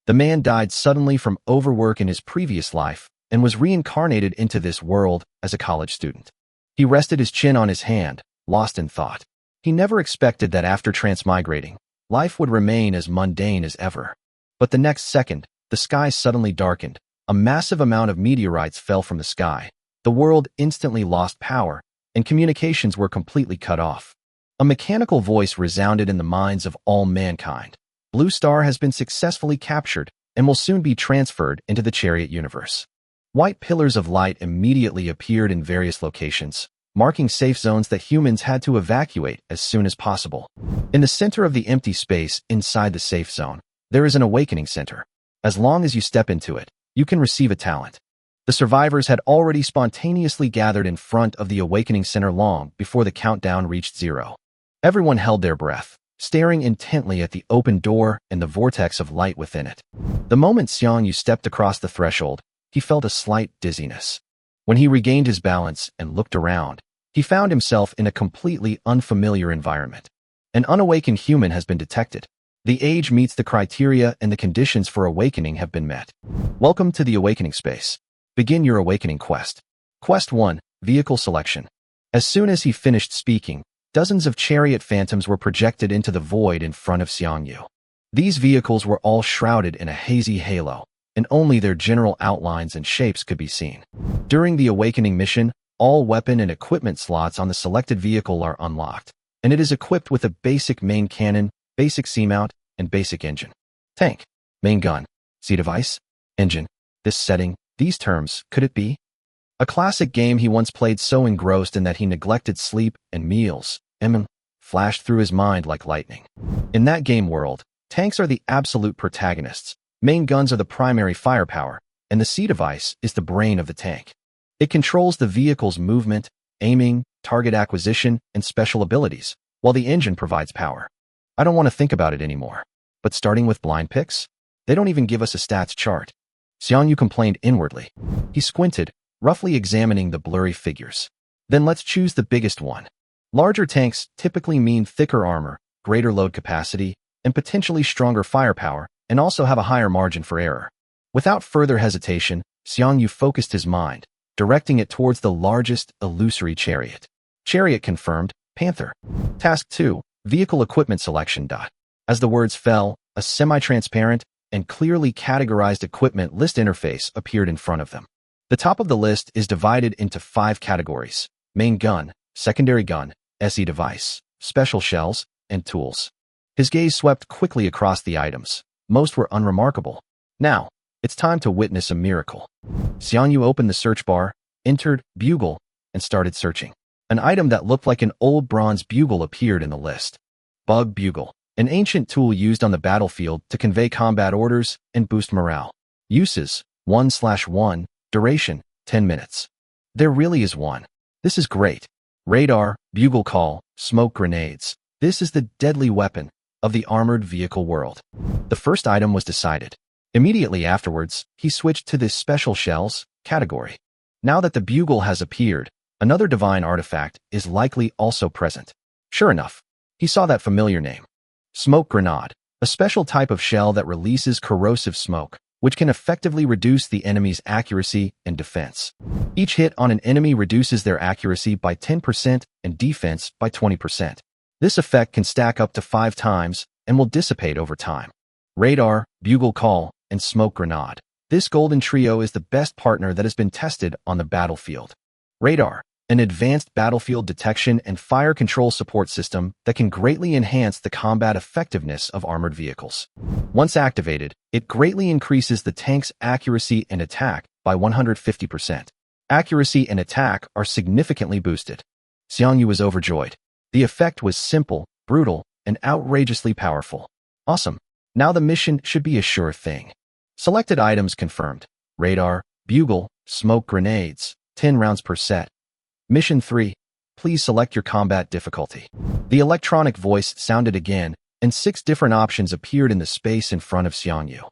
The man died suddenly from overwork in his previous life and was reincarnated into this world as a college student. He rested his chin on his hand, lost in thought. He never expected that after transmigrating, life would remain as mundane as ever. But the next second, the sky suddenly darkened. A massive amount of meteorites fell from the sky. The world instantly lost power, and communications were completely cut off. A mechanical voice resounded in the minds of all mankind. Blue Star has been successfully captured and will soon be transferred into the Chariot universe. White pillars of light immediately appeared in various locations, marking safe zones that humans had to evacuate as soon as possible. In the center of the empty space inside the safe zone, there is an awakening center. As long as you step into it, you can receive a talent. The survivors had already spontaneously gathered in front of the awakening center long before the countdown reached 0. Everyone held their breath, staring intently at the open door and the vortex of light within it. The moment Xiang Yu stepped across the threshold, he felt a slight dizziness. When he regained his balance and looked around, he found himself in a completely unfamiliar environment. An unawakened human has been detected. The age meets the criteria and the conditions for awakening have been met. Welcome to the awakening space. Begin your awakening quest. Quest 1, Vehicle Selection. As soon as he finished speaking, dozens of chariot phantoms were projected into the void in front of Xiang Yu. These vehicles were all shrouded in a hazy halo, and only their general outlines and shapes could be seen. During the awakening mission, all weapon and equipment slots on the selected vehicle are unlocked, and it is equipped with a basic main cannon, basic C-mount, and basic engine. Tank, main gun, C-device, engine. This setting, these terms, could it be? A classic game he once played so engrossed in that he neglected sleep and meals, flashed through his mind like lightning. In that game world, tanks are the absolute protagonists, main guns are the primary firepower, and the C-device is the brain of the tank. It controls the vehicle's movement, aiming, target acquisition, and special abilities, while the engine provides power. I don't want to think about it anymore. But starting with blind picks? They don't even give us a stats chart. Xiang Yu complained inwardly. He squinted, roughly examining the blurry figures. Then let's choose the biggest one. Larger tanks typically mean thicker armor, greater load capacity, and potentially stronger firepower, and also have a higher margin for error. Without further hesitation, Xiang Yu focused his mind, directing it towards the largest, illusory chariot. Chariot confirmed, Panther. Task 2, Vehicle Equipment Selection. As the words fell, a semi-transparent and clearly categorized equipment list interface appeared in front of them. The top of the list is divided into 5 categories: main gun, secondary gun, SE device, special shells, and tools. His gaze swept quickly across the items. Most were unremarkable. Now, it's time to witness a miracle. Xiang Yu opened the search bar, entered bugle, and started searching. An item that looked like an old bronze bugle appeared in the list. Bug bugle, an ancient tool used on the battlefield to convey combat orders and boost morale. Uses, 1/1, duration, 10 minutes. There really is one. This is great. Radar, bugle call, smoke grenades. This is the deadly weapon of the armored vehicle world. The first item was decided. Immediately afterwards, he switched to this special shells category. Now that the bugle has appeared, another divine artifact is likely also present. Sure enough, he saw that familiar name. Smoke grenade, a special type of shell that releases corrosive smoke, which can effectively reduce the enemy's accuracy and defense. Each hit on an enemy reduces their accuracy by 10% and defense by 20%. This effect can stack up to 5 times and will dissipate over time. Radar, bugle call, and smoke grenade. This golden trio is the best partner that has been tested on the battlefield. Radar, an advanced battlefield detection and fire control support system that can greatly enhance the combat effectiveness of armored vehicles. Once activated, it greatly increases the tank's accuracy and attack by 150%. Accuracy and attack are significantly boosted. Xiang Yu was overjoyed. The effect was simple, brutal, and outrageously powerful. Awesome. Now the mission should be a sure thing. Selected items confirmed. Radar, bugle, smoke grenades, 10 rounds per set. Mission 3. Please select your combat difficulty. The electronic voice sounded again, and 6 different options appeared in the space in front of Xiang Yu.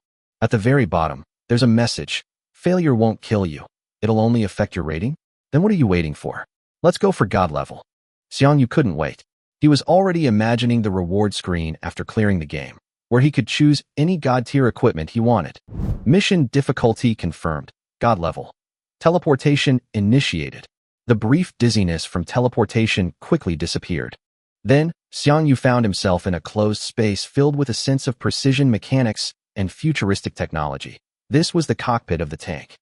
At the very bottom, there's a message. Failure won't kill you. It'll only affect your rating? Then what are you waiting for? Let's go for God level. Xiang Yu couldn't wait. He was already imagining the reward screen after clearing the game. where he could choose any god-tier equipment he wanted. Mission difficulty confirmed. God level. Teleportation initiated. The brief dizziness from teleportation quickly disappeared. Then, Xiang Yu found himself in a closed space filled with a sense of precision mechanics and futuristic technology. This was the cockpit of the tank.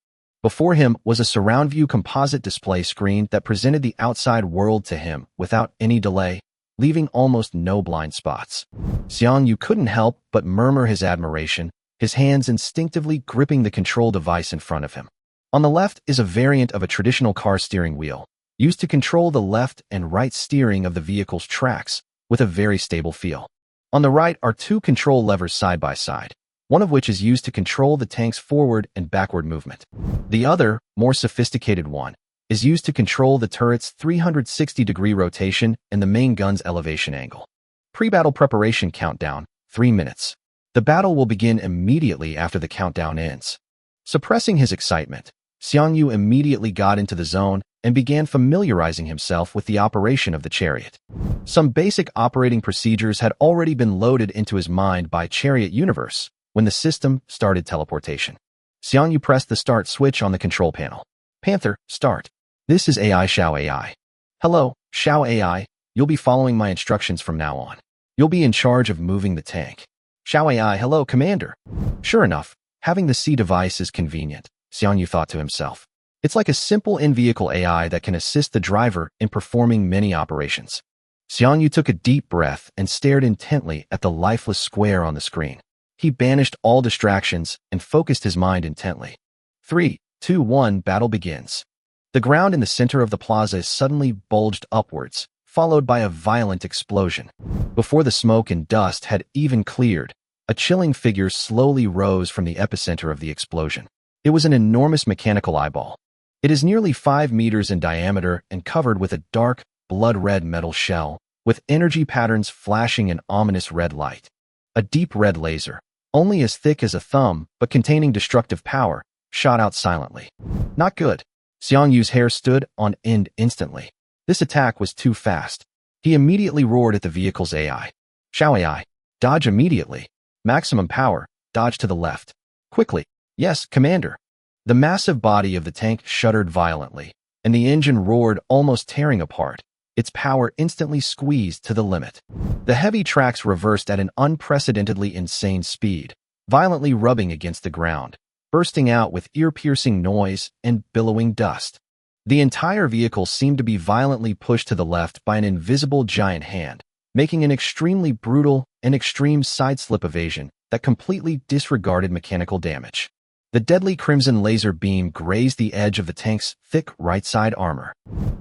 Before him was a surround view composite display screen that presented the outside world to him without any delay, leaving almost no blind spots. Xiang Yu couldn't help but murmur his admiration, his hands instinctively gripping the control device in front of him. On the left is a variant of a traditional car steering wheel, used to control the left and right steering of the vehicle's tracks, with a very stable feel. On the right are two control levers side by side, one of which is used to control the tank's forward and backward movement. The other, more sophisticated one, is used to control the turret's 360-degree rotation and the main gun's elevation angle. Pre-battle preparation countdown, 3 minutes. The battle will begin immediately after the countdown ends. Suppressing his excitement, Xiang Yu immediately got into the zone and began familiarizing himself with the operation of the chariot. Some basic operating procedures had already been loaded into his mind by Chariot Universe when the system started teleportation. Xiang Yu pressed the start switch on the control panel. Panther, start. This is AI Xiao AI. Hello, Xiao AI. You'll be following my instructions from now on. You'll be in charge of moving the tank. Xiao AI, hello, Commander. Sure enough, having the C device is convenient, Xiang Yu thought to himself. It's like a simple in-vehicle AI that can assist the driver in performing many operations. Xiang Yu took a deep breath and stared intently at the lifeless square on the screen. He banished all distractions and focused his mind intently. 3, 2, 1, battle begins. The ground in the center of the plaza is suddenly bulged upwards, followed by a violent explosion. Before the smoke and dust had even cleared, a chilling figure slowly rose from the epicenter of the explosion. It was an enormous mechanical eyeball. It is nearly 5 meters in diameter and covered with a dark, blood-red metal shell, with energy patterns flashing an ominous red light. A deep red laser, only as thick as a thumb but containing destructive power, shot out silently. Not good. Xiang Yu's hair stood on end instantly. This attack was too fast. He immediately roared at the vehicle's AI. Xiao AI, dodge immediately. Maximum power, dodge to the left. Quickly. Yes, Commander. The massive body of the tank shuddered violently, and the engine roared, almost tearing apart, its power instantly squeezed to the limit. The heavy tracks reversed at an unprecedentedly insane speed, violently rubbing against the ground, bursting out with ear-piercing noise and billowing dust. The entire vehicle seemed to be violently pushed to the left by an invisible giant hand, making an extremely brutal and extreme side-slip evasion that completely disregarded mechanical damage. The deadly crimson laser beam grazed the edge of the tank's thick right-side armor.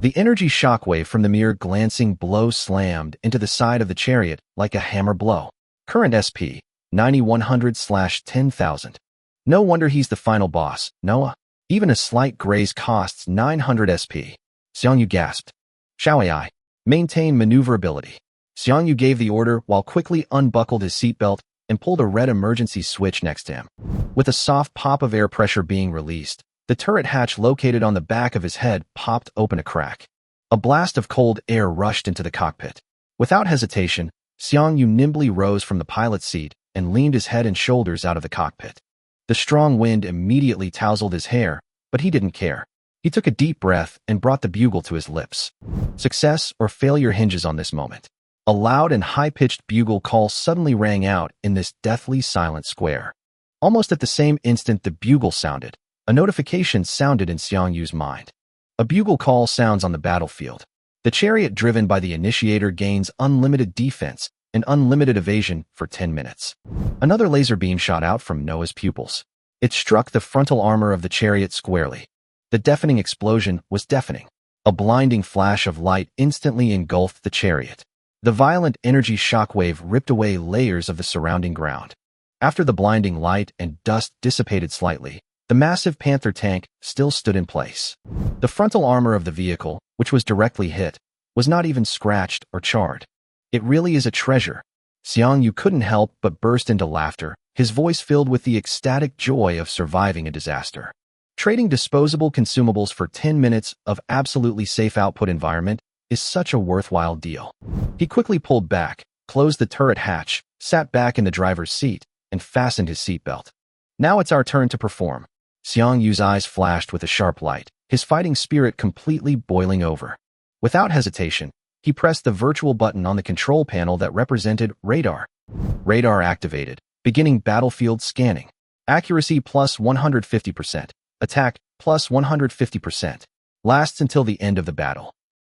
The energy shockwave from the mere glancing blow slammed into the side of the chariot like a hammer blow. Current SP, 9100/10,000. No wonder he's the final boss, Noah. Even a slight graze costs 900 SP. Xiang Yu gasped. Xiao AI, maintain maneuverability. Xiang Yu gave the order while quickly unbuckled his seatbelt and pulled a red emergency switch next to him. With a soft pop of air pressure being released, the turret hatch located on the back of his head popped open a crack. A blast of cold air rushed into the cockpit. Without hesitation, Xiang Yu nimbly rose from the pilot's seat and leaned his head and shoulders out of the cockpit. The strong wind immediately tousled his hair, but he didn't care. He took a deep breath and brought the bugle to his lips. Success or failure hinges on this moment. A loud and high-pitched bugle call suddenly rang out in this deathly silent square. Almost at the same instant the bugle sounded, a notification sounded in Xiang Yu's mind. A bugle call sounds on the battlefield. The chariot driven by the initiator gains unlimited defense and unlimited evasion for 10 minutes. Another laser beam shot out from Noah's pupils. It struck the frontal armor of the chariot squarely. The deafening explosion was deafening. A blinding flash of light instantly engulfed the chariot. The violent energy shockwave ripped away layers of the surrounding ground. After the blinding light and dust dissipated slightly, the massive Panther tank still stood in place. The frontal armor of the vehicle, which was directly hit, was not even scratched or charred. It really is a treasure. Xiang Yu couldn't help but burst into laughter, his voice filled with the ecstatic joy of surviving a disaster. Trading disposable consumables for 10 minutes of absolutely safe output environment is such a worthwhile deal. He quickly pulled back, closed the turret hatch, sat back in the driver's seat, and fastened his seatbelt. Now it's our turn to perform. Xiang Yu's eyes flashed with a sharp light, his fighting spirit completely boiling over. Without hesitation, he pressed the virtual button on the control panel that represented radar. Radar activated, beginning battlefield scanning. Accuracy plus 150%. Attack plus 150%. Lasts until the end of the battle.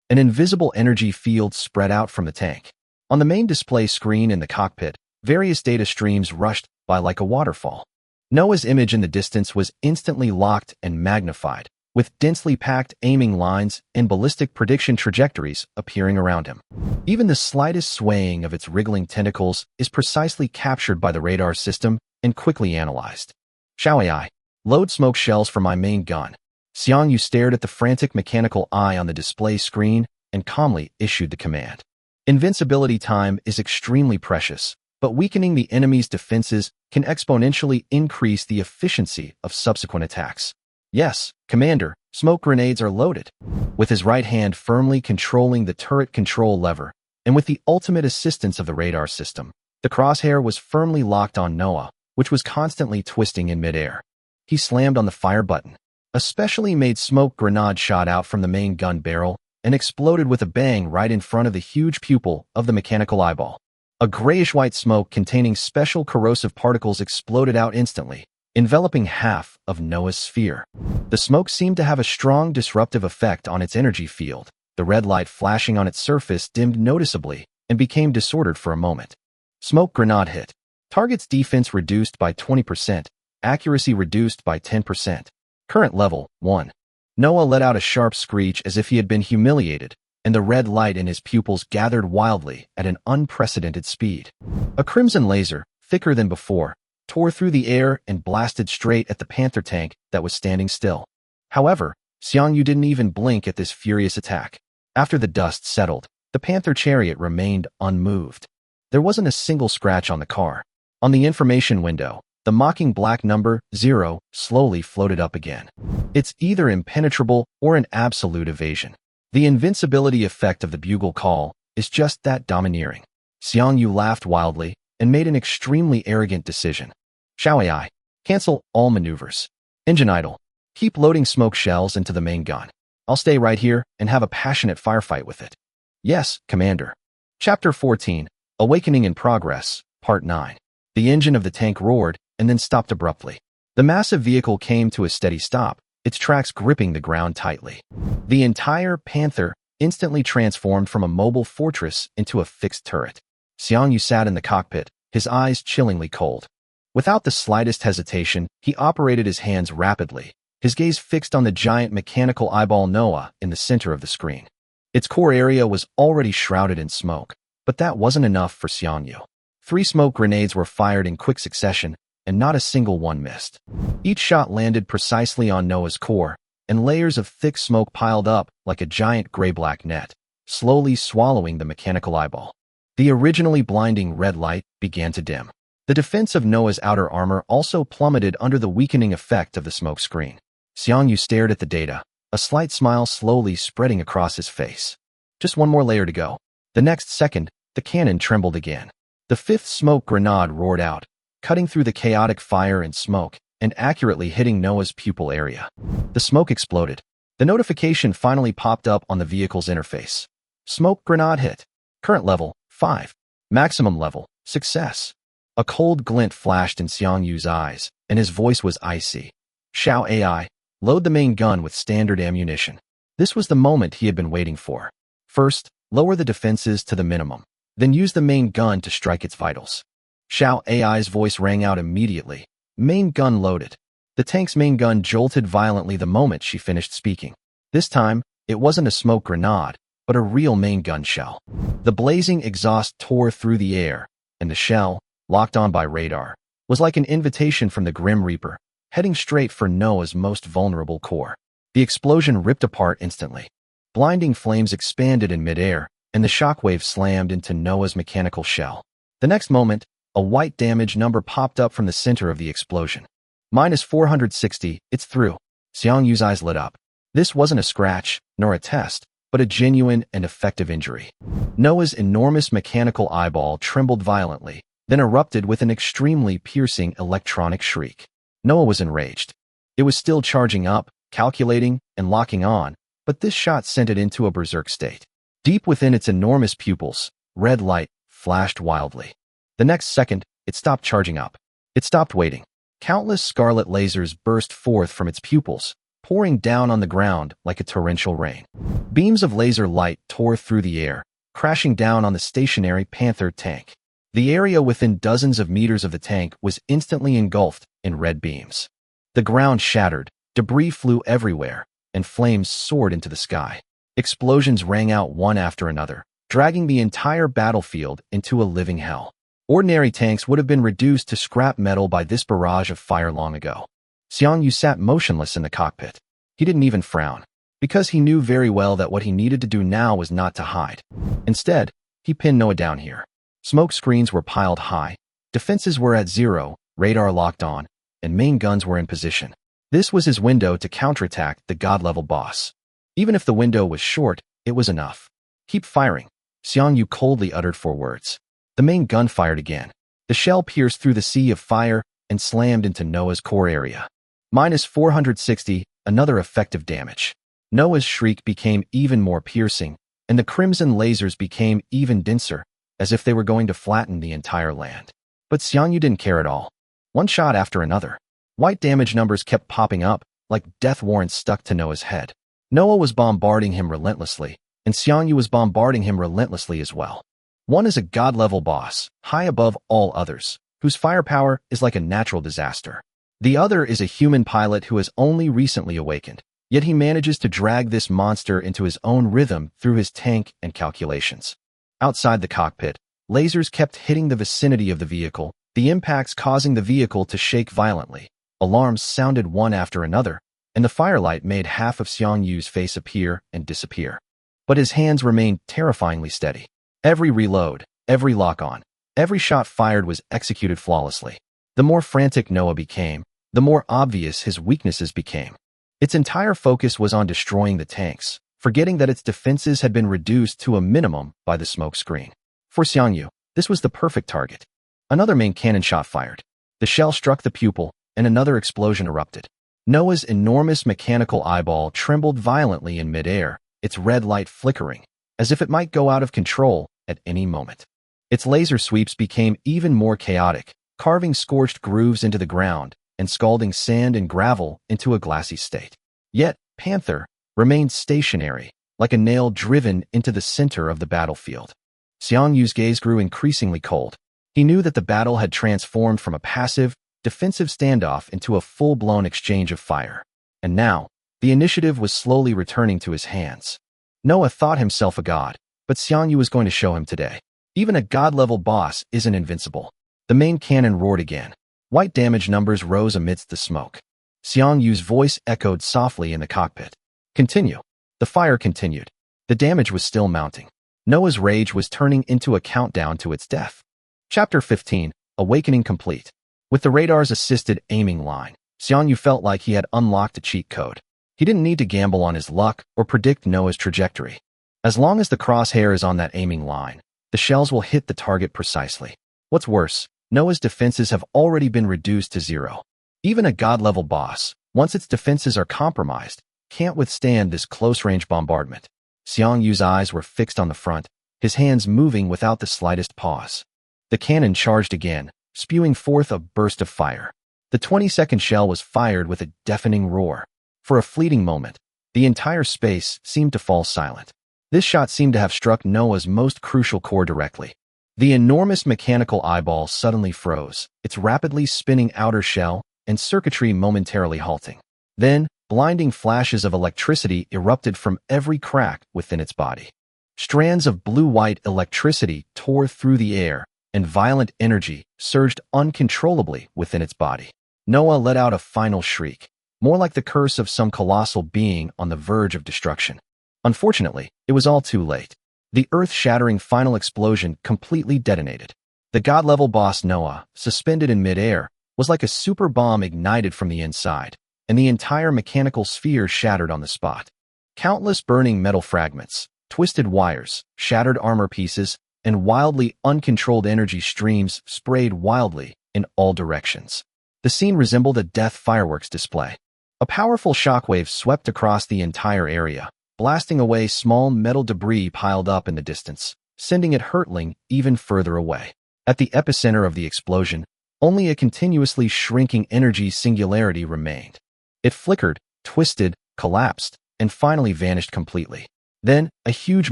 An invisible energy field spread out from the tank. On the main display screen in the cockpit, various data streams rushed by like a waterfall. Noah's image in the distance was instantly locked and magnified, with densely packed aiming lines and ballistic prediction trajectories appearing around him. Even the slightest swaying of its wriggling tentacles is precisely captured by the radar system and quickly analyzed. Xiao AI, load smoke shells for my main gun. Xiang Yu stared at the frantic mechanical eye on the display screen and calmly issued the command. Invincibility time is extremely precious, but weakening the enemy's defenses can exponentially increase the efficiency of subsequent attacks. Yes, Commander, smoke grenades are loaded. With his right hand firmly controlling the turret control lever, and with the ultimate assistance of the radar system, the crosshair was firmly locked on Noah, which was constantly twisting in midair. He slammed on the fire button. A specially made smoke grenade shot out from the main gun barrel and exploded with a bang right in front of the huge pupil of the mechanical eyeball. A grayish-white smoke containing special corrosive particles exploded out instantly, enveloping half of Noah's sphere. The smoke seemed to have a strong disruptive effect on its energy field. The red light flashing on its surface dimmed noticeably and became disordered for a moment. Smoke grenade hit. Target's defense reduced by 20%, accuracy reduced by 10%. Current level, 1. Noah let out a sharp screech as if he had been humiliated, and the red light in his pupils gathered wildly at an unprecedented speed. A crimson laser, thicker than before, tore through the air and blasted straight at the Panther tank that was standing still. However, Xiang Yu didn't even blink at this furious attack. After the dust settled, the Panther Chariot remained unmoved. There wasn't a single scratch on the car. On the information window, the mocking black number, 0, slowly floated up again. It's either impenetrable or an absolute evasion. The invincibility effect of the bugle call is just that domineering. Xiang Yu laughed wildly and made an extremely arrogant decision. Xiao AI, cancel all maneuvers. Engine idle. Keep loading smoke shells into the main gun. I'll stay right here and have a passionate firefight with it. Yes, Commander. Chapter 14, Awakening in Progress, Part 9. The engine of the tank roared and then stopped abruptly. The massive vehicle came to a steady stop, its tracks gripping the ground tightly. The entire Panther instantly transformed from a mobile fortress into a fixed turret. Xiang Yu sat in the cockpit, his eyes chillingly cold. Without the slightest hesitation, he operated his hands rapidly, his gaze fixed on the giant mechanical eyeball Noah in the center of the screen. Its core area was already shrouded in smoke, but that wasn't enough for Xiang Yu. 3 smoke grenades were fired in quick succession, and not a single one missed. Each shot landed precisely on Noah's core, and layers of thick smoke piled up like a giant gray-black net, slowly swallowing the mechanical eyeball. The originally blinding red light began to dim. The defense of Noah's outer armor also plummeted under the weakening effect of the smoke screen. Xiang Yu stared at the data, a slight smile slowly spreading across his face. Just one more layer to go. The next second, the cannon trembled again. The 5th smoke grenade roared out, cutting through the chaotic fire and smoke, and accurately hitting Noah's pupil area. The smoke exploded. The notification finally popped up on the vehicle's interface. Smoke grenade hit. Current level, 5. Maximum level, success. A cold glint flashed in Xiang Yu's eyes, and his voice was icy. Xiao AI, load the main gun with standard ammunition. This was the moment he had been waiting for. First, lower the defenses to the minimum. Then use the main gun to strike its vitals. Xiao AI's voice rang out immediately. Main gun loaded. The tank's main gun jolted violently the moment she finished speaking. This time, it wasn't a smoke grenade, but a real main gun shell. The blazing exhaust tore through the air, and the shell, locked on by radar, was like an invitation from the Grim Reaper, heading straight for Noah's most vulnerable core. The explosion ripped apart instantly. Blinding flames expanded in midair, and the shockwave slammed into Noah's mechanical shell. The next moment, a white damage number popped up from the center of the explosion. -460, it's through. Xiang Yu's eyes lit up. This wasn't a scratch, nor a test, but a genuine and effective injury. Noah's enormous mechanical eyeball trembled violently, then erupted with an extremely piercing electronic shriek. Noah was enraged. It was still charging up, calculating, and locking on, but this shot sent it into a berserk state. Deep within its enormous pupils, red light flashed wildly. The next second, it stopped charging up. It stopped waiting. Countless scarlet lasers burst forth from its pupils, pouring down on the ground like a torrential rain. Beams of laser light tore through the air, crashing down on the stationary Panther tank. The area within dozens of meters of the tank was instantly engulfed in red beams. The ground shattered, debris flew everywhere, and flames soared into the sky. Explosions rang out one after another, dragging the entire battlefield into a living hell. Ordinary tanks would have been reduced to scrap metal by this barrage of fire long ago. Xiang Yu sat motionless in the cockpit. He didn't even frown, because he knew very well that what he needed to do now was not to hide. Instead, he pinned Noah down here. Smoke screens were piled high, defenses were at zero, radar locked on, and main guns were in position. This was his window to counterattack the god-level boss. Even if the window was short, it was enough. Keep firing, Xiang Yu coldly uttered 4 words. The main gun fired again. The shell pierced through the sea of fire and slammed into Noah's core area. -460, another effective damage. Noah's shriek became even more piercing, and the crimson lasers became even denser, as if they were going to flatten the entire land. But Xiang Yu didn't care at all. One shot after another. White damage numbers kept popping up, like death warrants stuck to Noah's head. Noah was bombarding him relentlessly, and Xiang Yu was bombarding him relentlessly as well. One is a god-level boss, high above all others, whose firepower is like a natural disaster. The other is a human pilot who has only recently awakened, yet he manages to drag this monster into his own rhythm through his tank and calculations. Outside the cockpit, lasers kept hitting the vicinity of the vehicle, the impacts causing the vehicle to shake violently. Alarms sounded one after another, and the firelight made half of Xiang Yu's face appear and disappear. But his hands remained terrifyingly steady. Every reload, every lock-on, every shot fired was executed flawlessly. The more frantic Noah became, the more obvious his weaknesses became. Its entire focus was on destroying the tanks, forgetting that its defenses had been reduced to a minimum by the smoke screen. For Xiang Yu, this was the perfect target. Another main cannon shot fired. The shell struck the pupil, and another explosion erupted. Noah's enormous mechanical eyeball trembled violently in midair, its red light flickering, as if it might go out of control at any moment. Its laser sweeps became even more chaotic, carving scorched grooves into the ground and scalding sand and gravel into a glassy state. Yet, Panther remained stationary, like a nail driven into the center of the battlefield. Xiang Yu's gaze grew increasingly cold. He knew that the battle had transformed from a passive, defensive standoff into a full-blown exchange of fire. And now, the initiative was slowly returning to his hands. Noah thought himself a god, but Xiang Yu was going to show him today. Even a god-level boss isn't invincible. The main cannon roared again. White damage numbers rose amidst the smoke. Xiang Yu's voice echoed softly in the cockpit. Continue. The fire continued. The damage was still mounting. Noah's rage was turning into a countdown to its death. Chapter 15, Awakening Complete. With the radar's assisted aiming line, Xiang Yu felt like he had unlocked a cheat code. He didn't need to gamble on his luck or predict Noah's trajectory. As long as the crosshair is on that aiming line, the shells will hit the target precisely. What's worse, Noah's defenses have already been reduced to zero. Even a god-level boss, once its defenses are compromised, can't withstand this close-range bombardment. Xiang Yu's eyes were fixed on the front, his hands moving without the slightest pause. The cannon charged again, spewing forth a burst of fire. The 20-second shell was fired with a deafening roar. For a fleeting moment, the entire space seemed to fall silent. This shot seemed to have struck Noah's most crucial core directly. The enormous mechanical eyeball suddenly froze, its rapidly spinning outer shell and circuitry momentarily halting. Then, blinding flashes of electricity erupted from every crack within its body. Strands of blue-white electricity tore through the air, and violent energy surged uncontrollably within its body. Noah let out a final shriek, more like the curse of some colossal being on the verge of destruction. Unfortunately, it was all too late. The earth-shattering final explosion completely detonated. The god-level boss Noah, suspended in midair, was like a super bomb ignited from the inside, and the entire mechanical sphere shattered on the spot. Countless burning metal fragments, twisted wires, shattered armor pieces, and wildly uncontrolled energy streams sprayed wildly in all directions. The scene resembled a death fireworks display. A powerful shockwave swept across the entire area, blasting away small metal debris piled up in the distance, sending it hurtling even further away. At the epicenter of the explosion, only a continuously shrinking energy singularity remained. It flickered, twisted, collapsed, and finally vanished completely. Then, a huge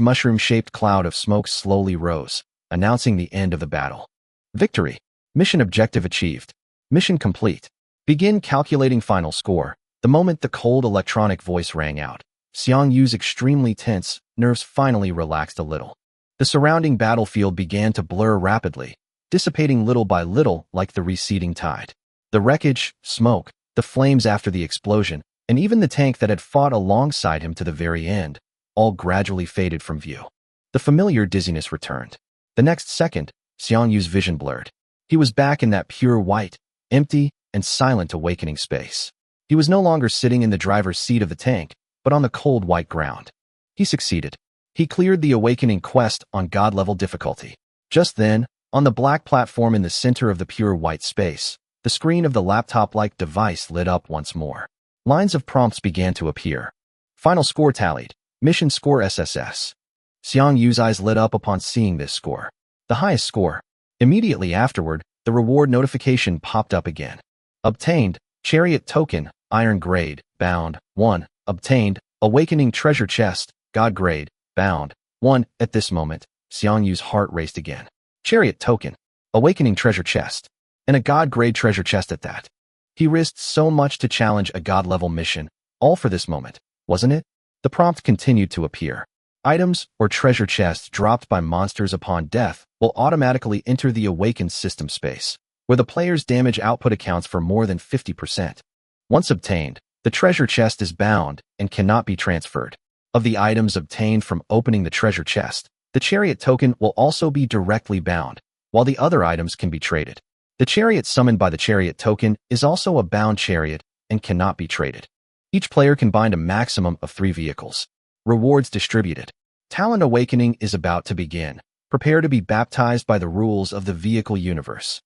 mushroom-shaped cloud of smoke slowly rose, announcing the end of the battle. Victory. Mission objective achieved. Mission complete. Begin calculating final score. The moment the cold electronic voice rang out, Xiang Yu's extremely tense nerves finally relaxed a little. The surrounding battlefield began to blur rapidly, dissipating little by little like the receding tide. The wreckage, smoke, the flames after the explosion, and even the tank that had fought alongside him to the very end, all gradually faded from view. The familiar dizziness returned. The next second, Xiang Yu's vision blurred. He was back in that pure white, empty, and silent awakening space. He was no longer sitting in the driver's seat of the tank, but on the cold white ground. He succeeded. He cleared the awakening quest on God-level difficulty. Just then, on the black platform in the center of the pure white space, the screen of the laptop-like device lit up once more. Lines of prompts began to appear. Final score tallied. Mission score SSS. Xiang Yu's eyes lit up upon seeing this score. The highest score. Immediately afterward, the reward notification popped up again. Obtained, Chariot token, Iron grade, bound, 1. Obtained, Awakening treasure chest, God grade, bound, 1. At this moment, Xiang Yu's heart raced again. Chariot token, Awakening treasure chest, and a God grade treasure chest at that. He risked so much to challenge a God-level mission, all for this moment, wasn't it? The prompt continued to appear. Items or treasure chests dropped by monsters upon death will automatically enter the awakened system space, where the player's damage output accounts for more than 50%. Once obtained, the treasure chest is bound and cannot be transferred. Of the items obtained from opening the treasure chest, the Chariot token will also be directly bound, while the other items can be traded. The Chariot summoned by the Chariot token is also a bound chariot and cannot be traded. Each player can bind a maximum of 3 vehicles. Rewards distributed. Talent awakening is about to begin. Prepare to be baptized by the rules of the vehicle universe.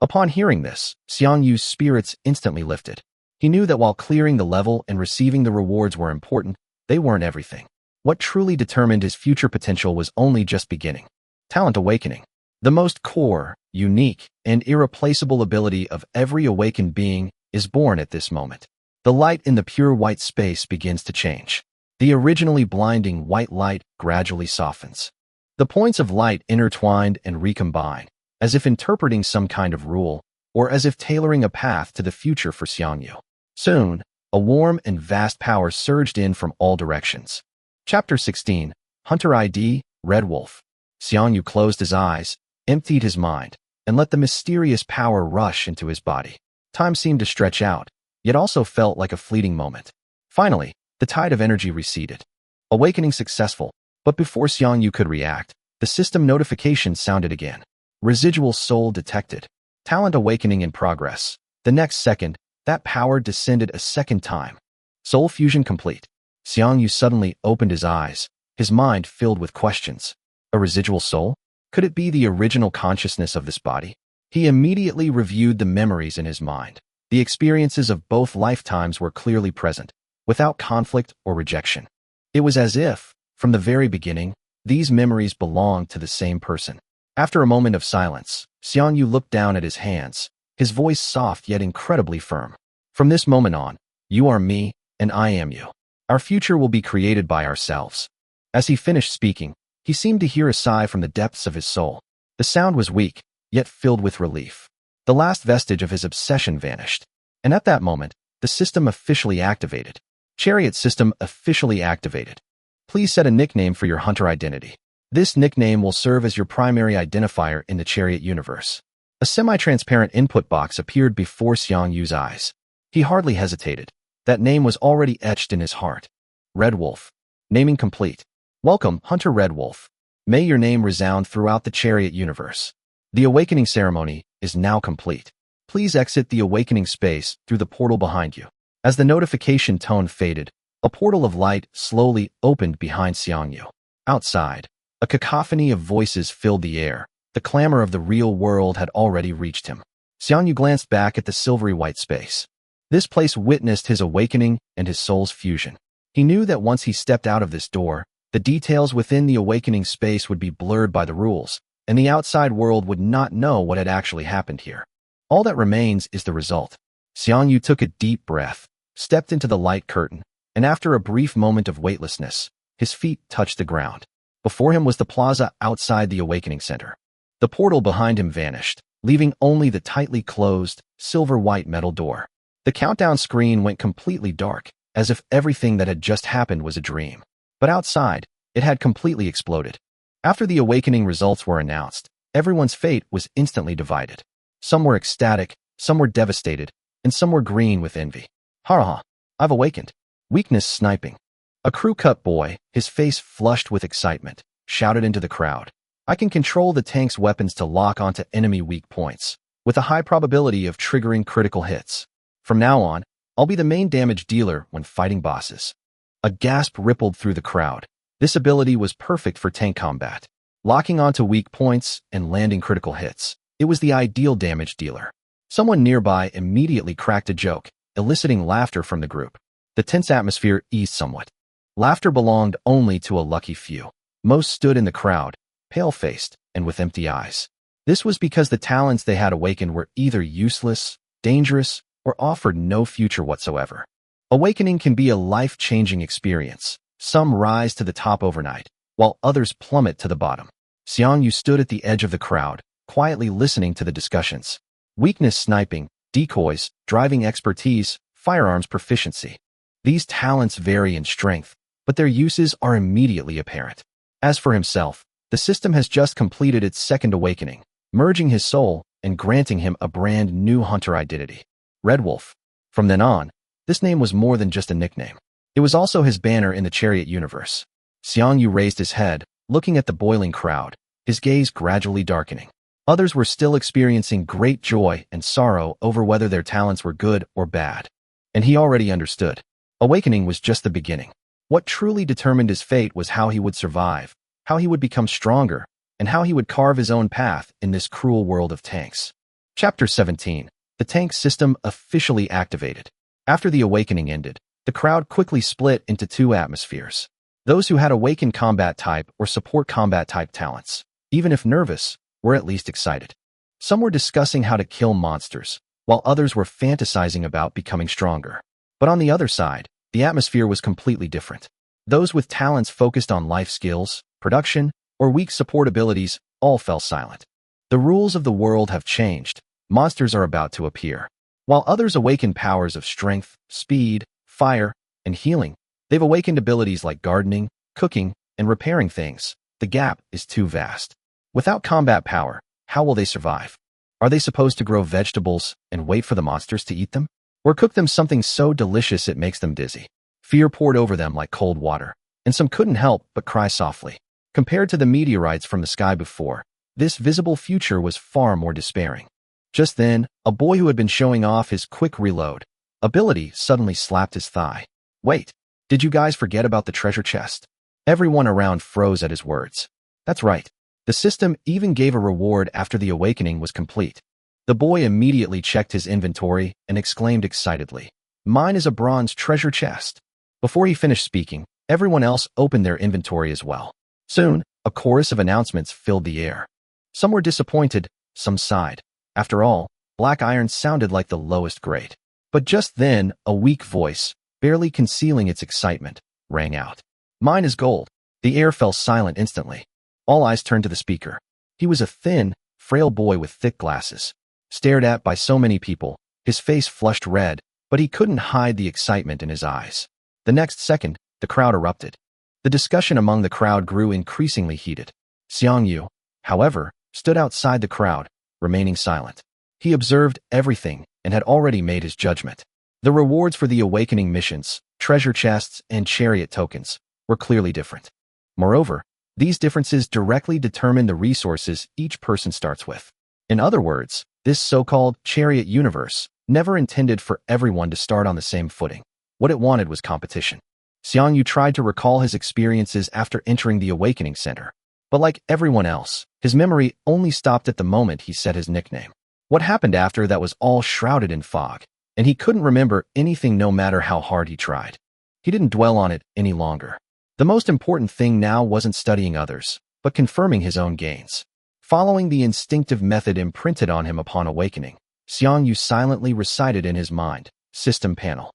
Upon hearing this, Xiang Yu's spirits instantly lifted. He knew that while clearing the level and receiving the rewards were important, they weren't everything. What truly determined his future potential was only just beginning. Talent awakening. The most core, unique, and irreplaceable ability of every awakened being is born at this moment. The light in the pure white space begins to change. The originally blinding white light gradually softens. The points of light intertwined and recombine, as if interpreting some kind of rule, or as if tailoring a path to the future for Xiang Yu. Soon, a warm and vast power surged in from all directions. Chapter 16, Hunter ID, Red Wolf. Xiang Yu closed his eyes, emptied his mind, and let the mysterious power rush into his body. Time seemed to stretch out, yet also felt like a fleeting moment. Finally, the tide of energy receded. Awakening successful, but before Xiang Yu could react, the system notification sounded again. Residual soul detected. Talent awakening in progress. The next second, that power descended a second time. Soul fusion complete. Xiang Yu suddenly opened his eyes, his mind filled with questions. A residual soul? Could it be the original consciousness of this body? He immediately reviewed the memories in his mind. The experiences of both lifetimes were clearly present, without conflict or rejection. It was as if, from the very beginning, these memories belonged to the same person. After a moment of silence, Xiang Yu looked down at his hands, his voice soft yet incredibly firm. From this moment on, you are me, and I am you. Our future will be created by ourselves. As he finished speaking, he seemed to hear a sigh from the depths of his soul. The sound was weak, yet filled with relief. The last vestige of his obsession vanished. And at that moment, the system officially activated. Chariot system officially activated. Please set a nickname for your hunter identity. This nickname will serve as your primary identifier in the Chariot universe. A semi-transparent input box appeared before Xiang Yu's eyes. He hardly hesitated. That name was already etched in his heart. Red Wolf. Naming complete. Welcome, Hunter Red Wolf. May your name resound throughout the Chariot universe. The awakening ceremony is now complete. Please exit the awakening space through the portal behind you. As the notification tone faded, a portal of light slowly opened behind Xiang Yu. Outside, A cacophony of voices filled the air. The clamor of the real world had already reached him. Xiang Yu glanced back at the silvery white space. This place witnessed his awakening and his soul's fusion. He knew that once he stepped out of this door, the details within the awakening space would be blurred by the rules, and the outside world would not know what had actually happened here. All that remains is the result. Xiang Yu took a deep breath, stepped into the light curtain, and after a brief moment of weightlessness, his feet touched the ground. Before him was the plaza outside the awakening center. The portal behind him vanished, leaving only the tightly closed, silver-white metal door. The countdown screen went completely dark, as if everything that had just happened was a dream. But outside, it had completely exploded. After the awakening results were announced, everyone's fate was instantly divided. Some were ecstatic, some were devastated, and some were green with envy. Ha! I've awakened. Weakness sniping. A crew-cut boy, his face flushed with excitement, shouted into the crowd. I can control the tank's weapons to lock onto enemy weak points, with a high probability of triggering critical hits. From now on, I'll be the main damage dealer when fighting bosses. A gasp rippled through the crowd. This ability was perfect for tank combat, locking onto weak points and landing critical hits. It was the ideal damage dealer. Someone nearby immediately cracked a joke, eliciting laughter from the group. The tense atmosphere eased somewhat. Laughter belonged only to a lucky few. Most stood in the crowd, pale-faced and with empty eyes. This was because the talents they had awakened were either useless, dangerous, or offered no future whatsoever. Awakening can be a life-changing experience. Some rise to the top overnight, while others plummet to the bottom. Xiang Yu stood at the edge of the crowd, quietly listening to the discussions. Weakness sniping, decoys, driving expertise, firearms proficiency. These talents vary in strength, but their uses are immediately apparent. As for himself, the system has just completed its second awakening, merging his soul and granting him a brand new hunter identity. Red Wolf. From then on, this name was more than just a nickname. It was also his banner in the Chariot universe. Xiang Yu raised his head, looking at the boiling crowd, his gaze gradually darkening. Others were still experiencing great joy and sorrow over whether their talents were good or bad. And he already understood. Awakening was just the beginning. What truly determined his fate was how he would survive, how he would become stronger, and how he would carve his own path in this cruel world of tanks. Chapter 17. The tank system officially activated. After the awakening ended, the crowd quickly split into two atmospheres. Those who had awakened combat type or support combat type talents, even if nervous, were at least excited. Some were discussing how to kill monsters, while others were fantasizing about becoming stronger. But on the other side, the atmosphere was completely different. Those with talents focused on life skills, production, or weak support abilities all fell silent. The rules of the world have changed. Monsters are about to appear. While others awaken powers of strength, speed, fire, and healing, they've awakened abilities like gardening, cooking, and repairing things. The gap is too vast. Without combat power, how will they survive? Are they supposed to grow vegetables and wait for the monsters to eat them? Or cook them something so delicious it makes them dizzy? Fear poured over them like cold water, and some couldn't help but cry softly. Compared to the meteorites from the sky before, this visible future was far more despairing. Just then, a boy who had been showing off his quick reload ability suddenly slapped his thigh. Wait, did you guys forget about the treasure chest? Everyone around froze at his words. That's right. The system even gave a reward after the awakening was complete. The boy immediately checked his inventory and exclaimed excitedly, "Mine is a bronze treasure chest." Before he finished speaking, everyone else opened their inventory as well. Soon, a chorus of announcements filled the air. Some were disappointed, some sighed. After all, black iron sounded like the lowest grade. But just then, a weak voice, barely concealing its excitement, rang out. "Mine is gold." The air fell silent instantly. All eyes turned to the speaker. He was a thin, frail boy with thick glasses. Stared at by so many people, his face flushed red, but he couldn't hide the excitement in his eyes. The next second, the crowd erupted. The discussion among the crowd grew increasingly heated. Xiang Yu, however, stood outside the crowd, remaining silent. He observed everything and had already made his judgment. The rewards for the awakening missions, treasure chests, and chariot tokens were clearly different. Moreover, these differences directly determine the resources each person starts with. In other words, this so-called chariot universe never intended for everyone to start on the same footing. What it wanted was competition. Xiang Yu tried to recall his experiences after entering the awakening center, But like everyone else, his memory only stopped at the moment he said his nickname. What happened after that was all shrouded in fog, and he couldn't remember anything no matter how hard he tried. He didn't dwell on it any longer. The most important thing now wasn't studying others, but confirming his own gains. Following the instinctive method imprinted on him upon awakening, Xiang Yu silently recited in his mind, "System panel."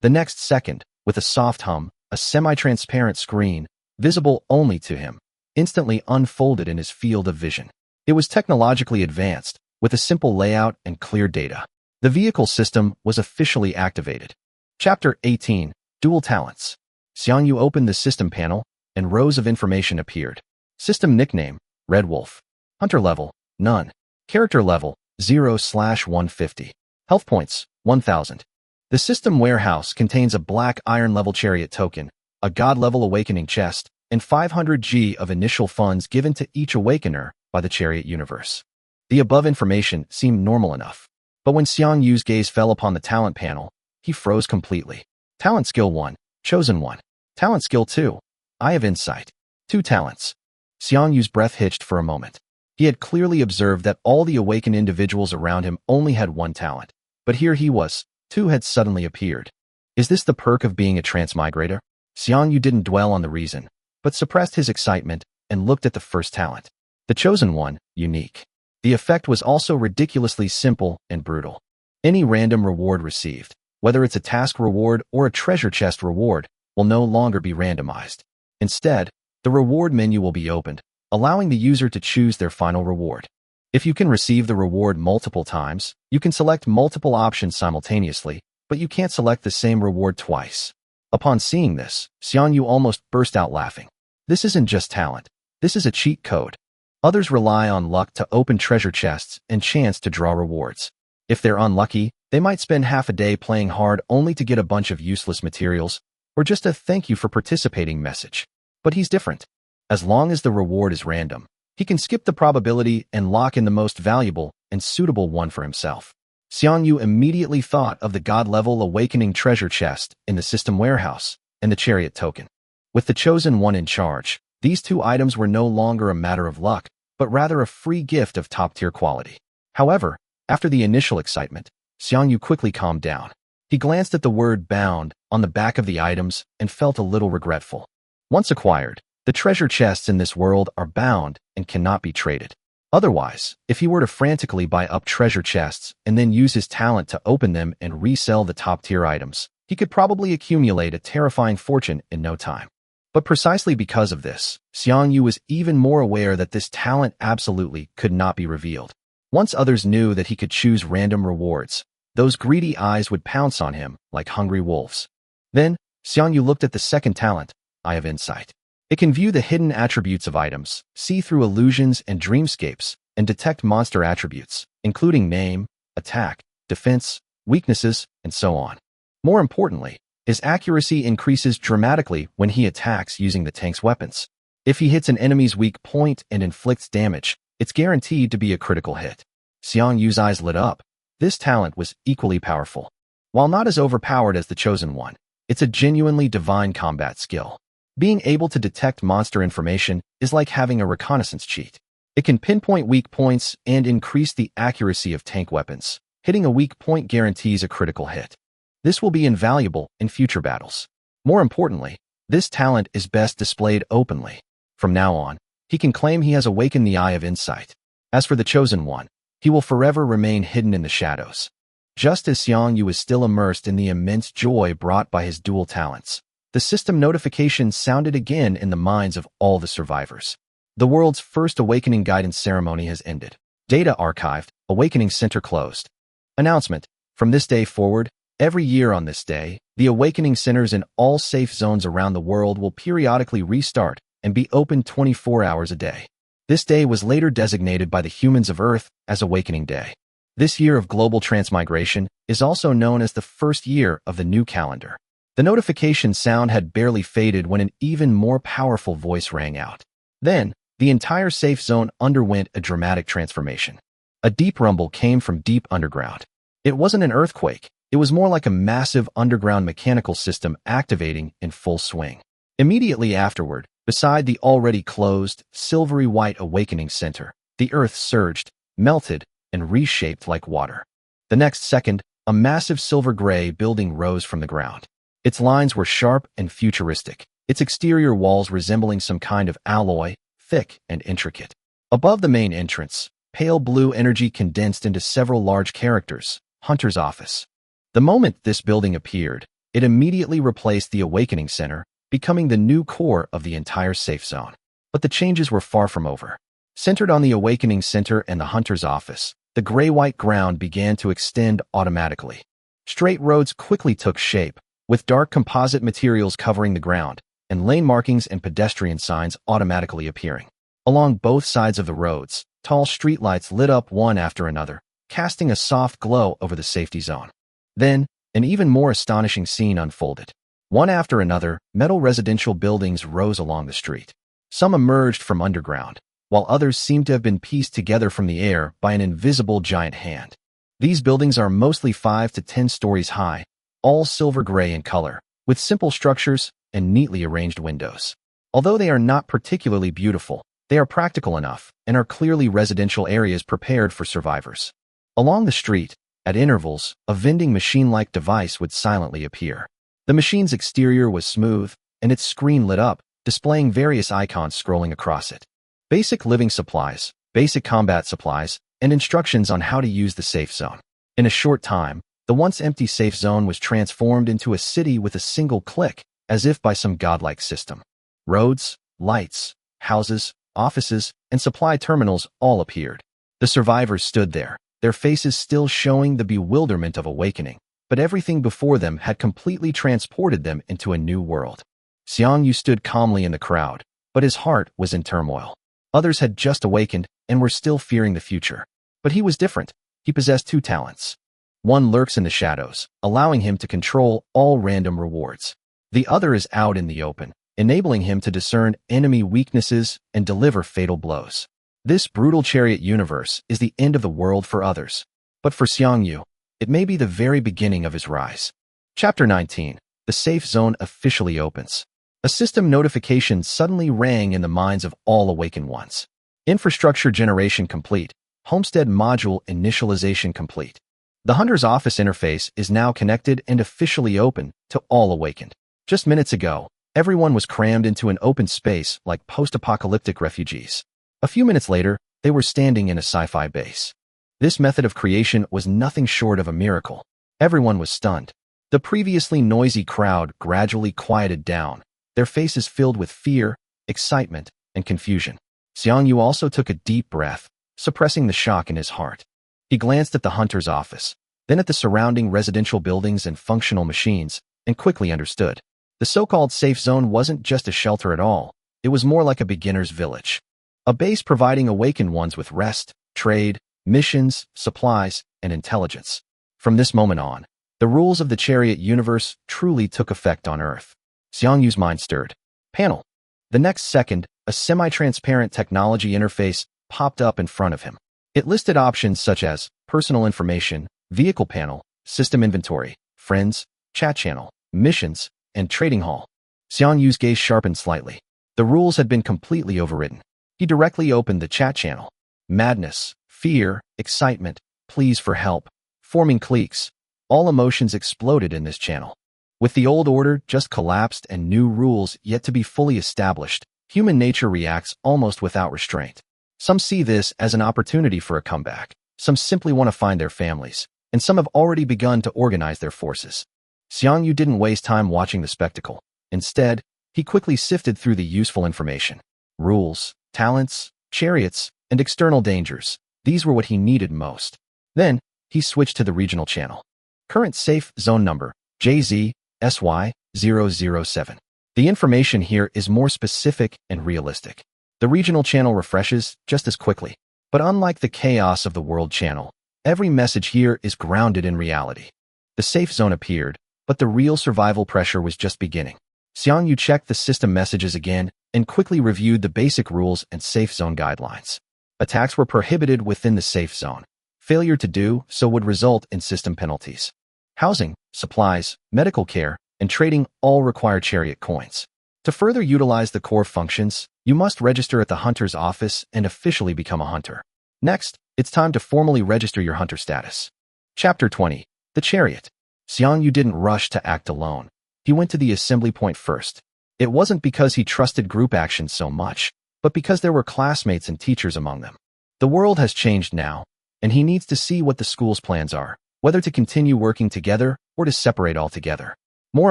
The next second, with a soft hum, a semi-transparent screen, visible only to him, instantly unfolded in his field of vision. It was technologically advanced, with a simple layout and clear data. The vehicle system was officially activated. Chapter 18, Dual Talents. Xiang Yu opened the system panel, and rows of information appeared. System nickname, Red Wolf. Hunter level, none. Character level, 0/150. Health points, 1000. The system warehouse contains a black iron level chariot token, a god level awakening chest, and 500 G of initial funds given to each awakener by the Chariot universe. The above information seemed normal enough, but when Xiang Yu's gaze fell upon the talent panel, he froze completely. Talent skill 1, chosen 1. Talent skill 2, Eye of Insight. 2 talents. Xiang Yu's breath hitched for a moment. He had clearly observed that all the awakened individuals around him only had 1 talent, but here he was, 2 had suddenly appeared. Is this the perk of being a transmigrator? Xiang Yu didn't dwell on the reason, but suppressed his excitement and looked at the first talent. The chosen one, unique. The effect was also ridiculously simple and brutal. Any random reward received, whether it's a task reward or a treasure chest reward, will no longer be randomized. Instead, the reward menu will be opened, allowing the user to choose their final reward. If you can receive the reward multiple times, you can select multiple options simultaneously, but you can't select the same reward twice. Upon seeing this, Xiang Yu almost burst out laughing. This isn't just talent. This is a cheat code. Others rely on luck to open treasure chests and chance to draw rewards. If they're unlucky, they might spend half a day playing hard only to get a bunch of useless materials, or just a "thank you for participating" message. But he's different. As long as the reward is random, he can skip the probability and lock in the most valuable and suitable one for himself. Xiang Yu immediately thought of the god-level awakening treasure chest in the system warehouse and the chariot token. With the chosen one in charge, these 2 items were no longer a matter of luck, but rather a free gift of top-tier quality. However, after the initial excitement, Xiang Yu quickly calmed down. He glanced at the word "bound" on the back of the items and felt a little regretful. Once acquired, the treasure chests in this world are bound and cannot be traded. Otherwise, if he were to frantically buy up treasure chests and then use his talent to open them and resell the top-tier items, he could probably accumulate a terrifying fortune in no time. But precisely because of this, Xiang Yu was even more aware that this talent absolutely could not be revealed. Once others knew that he could choose random rewards, those greedy eyes would pounce on him like hungry wolves. Then, Xiang Yu looked at the second talent, Eye of Insight. It can view the hidden attributes of items, see through illusions and dreamscapes, and detect monster attributes, including name, attack, defense, weaknesses, and so on. More importantly, his accuracy increases dramatically when he attacks using the tank's weapons. If he hits an enemy's weak point and inflicts damage, it's guaranteed to be a critical hit. Xiang Yu's eyes lit up. This talent was equally powerful. While not as overpowered as the chosen one, it's a genuinely divine combat skill. Being able to detect monster information is like having a reconnaissance cheat. It can pinpoint weak points and increase the accuracy of tank weapons. Hitting a weak point guarantees a critical hit. This will be invaluable in future battles. More importantly, this talent is best displayed openly. From now on, he can claim he has awakened the Eye of Insight. As for the chosen one, he will forever remain hidden in the shadows. Just as Xiang Yu is still immersed in the immense joy brought by his dual talents, the system notification sounded again in the minds of all the survivors. The world's first awakening guidance ceremony has ended. Data archived, Awakening Center closed. Announcement: from this day forward, every year on this day, the awakening centers in all safe zones around the world will periodically restart and be open 24 hours a day. This day was later designated by the humans of Earth as Awakening Day. This year of global transmigration is also known as the first year of the new calendar. The notification sound had barely faded when an even more powerful voice rang out. Then, the entire safe zone underwent a dramatic transformation. A deep rumble came from deep underground. It wasn't an earthquake. It was more like a massive underground mechanical system activating in full swing. Immediately afterward, Beside the already closed, silvery white awakening center, the earth surged, melted, and reshaped like water. The next second, a massive silver-gray building rose from the ground. Its lines were sharp and futuristic, its exterior walls resembling some kind of alloy, thick and intricate. Above the main entrance, pale blue energy condensed into several large characters, Hunter's Office. The moment this building appeared, it immediately replaced the Awakening Center, becoming the new core of the entire safe zone. But the changes were far from over. Centered on the Awakening Center and the Hunter's Office, the gray-white ground began to extend automatically. Straight roads quickly took shape, with dark composite materials covering the ground, and lane markings and pedestrian signs automatically appearing. Along both sides of the roads, tall streetlights lit up one after another, casting a soft glow over the safety zone. Then, an even more astonishing scene unfolded. One after another, metal residential buildings rose along the street. Some emerged from underground, while others seemed to have been pieced together from the air by an invisible giant hand. These buildings are mostly 5 to 10 stories high, all silver gray in color, with simple structures and neatly arranged windows. Although they are not particularly beautiful, they are practical enough and are clearly residential areas prepared for survivors. Along the street, at intervals, a vending machine-like device would silently appear. The machine's exterior was smooth, and its screen lit up, displaying various icons scrolling across it. Basic living supplies, basic combat supplies, and instructions on how to use the safe zone. In a short time, the once empty safe zone was transformed into a city with a single click, as if by some godlike system. Roads, lights, houses, offices, and supply terminals all appeared. The survivors stood there, their faces still showing the bewilderment of awakening, but everything before them had completely transported them into a new world. Xiang Yu stood calmly in the crowd, but his heart was in turmoil. Others had just awakened and were still fearing the future. But he was different. He possessed 2 talents. One lurks in the shadows, allowing him to control all random rewards. The other is out in the open, enabling him to discern enemy weaknesses and deliver fatal blows. This brutal Chariot universe is the end of the world for others. But for Xiang Yu, it may be the very beginning of his rise. Chapter 19. The safe zone officially opens. A system notification suddenly rang in the minds of all awakened ones. Infrastructure generation complete. Homestead module initialization complete. The Hunter's Office interface is now connected and officially open to all awakened. Just minutes ago, everyone was crammed into an open space like post-apocalyptic refugees. A few minutes later, they were standing in a sci-fi base. This method of creation was nothing short of a miracle. Everyone was stunned. The previously noisy crowd gradually quieted down, their faces filled with fear, excitement, and confusion. Xiang Yu also took a deep breath, suppressing the shock in his heart. He glanced at the Hunter's Office, then at the surrounding residential buildings and functional machines, and quickly understood. The so-called safe zone wasn't just a shelter at all. It was more like a beginner's village. A base providing awakened ones with rest, trade, missions, supplies, and intelligence. From this moment on, the rules of the Chariot universe truly took effect on Earth. Xiang Yu's mind stirred. Panel. The next second, a semi-transparent technology interface popped up in front of him. It listed options such as personal information, vehicle panel, system inventory, friends, chat channel, missions, and trading hall. Xiang Yu's gaze sharpened slightly. The rules had been completely overridden. He directly opened the chat channel. Madness, fear, excitement, pleas for help, forming cliques. All emotions exploded in this channel. With the old order just collapsed and new rules yet to be fully established, human nature reacts almost without restraint. Some see this as an opportunity for a comeback. Some simply want to find their families, and some have already begun to organize their forces. Xiang Yu didn't waste time watching the spectacle. Instead, he quickly sifted through the useful information. Rules, talents, chariots, and external dangers. These were what he needed most. Then, he switched to the regional channel. Current safe zone number, JZ-SY-007. The information here is more specific and realistic. The regional channel refreshes just as quickly. But unlike the chaos of the world channel, every message here is grounded in reality. The safe zone appeared, but the real survival pressure was just beginning. Xiang Yu checked the system messages again and quickly reviewed the basic rules and safe zone guidelines. Attacks were prohibited within the safe zone. Failure to do so would result in system penalties. Housing, supplies, medical care, and trading all require Chariot coins. To further utilize the core functions, you must register at the hunter's office and officially become a hunter. Next, it's time to formally register your hunter status. Chapter 20. The Chariot. Xiang Yu didn't rush to act alone. He went to the assembly point first. It wasn't because he trusted group action so much, but because there were classmates and teachers among them. The world has changed now, and he needs to see what the school's plans are, whether to continue working together or to separate altogether. More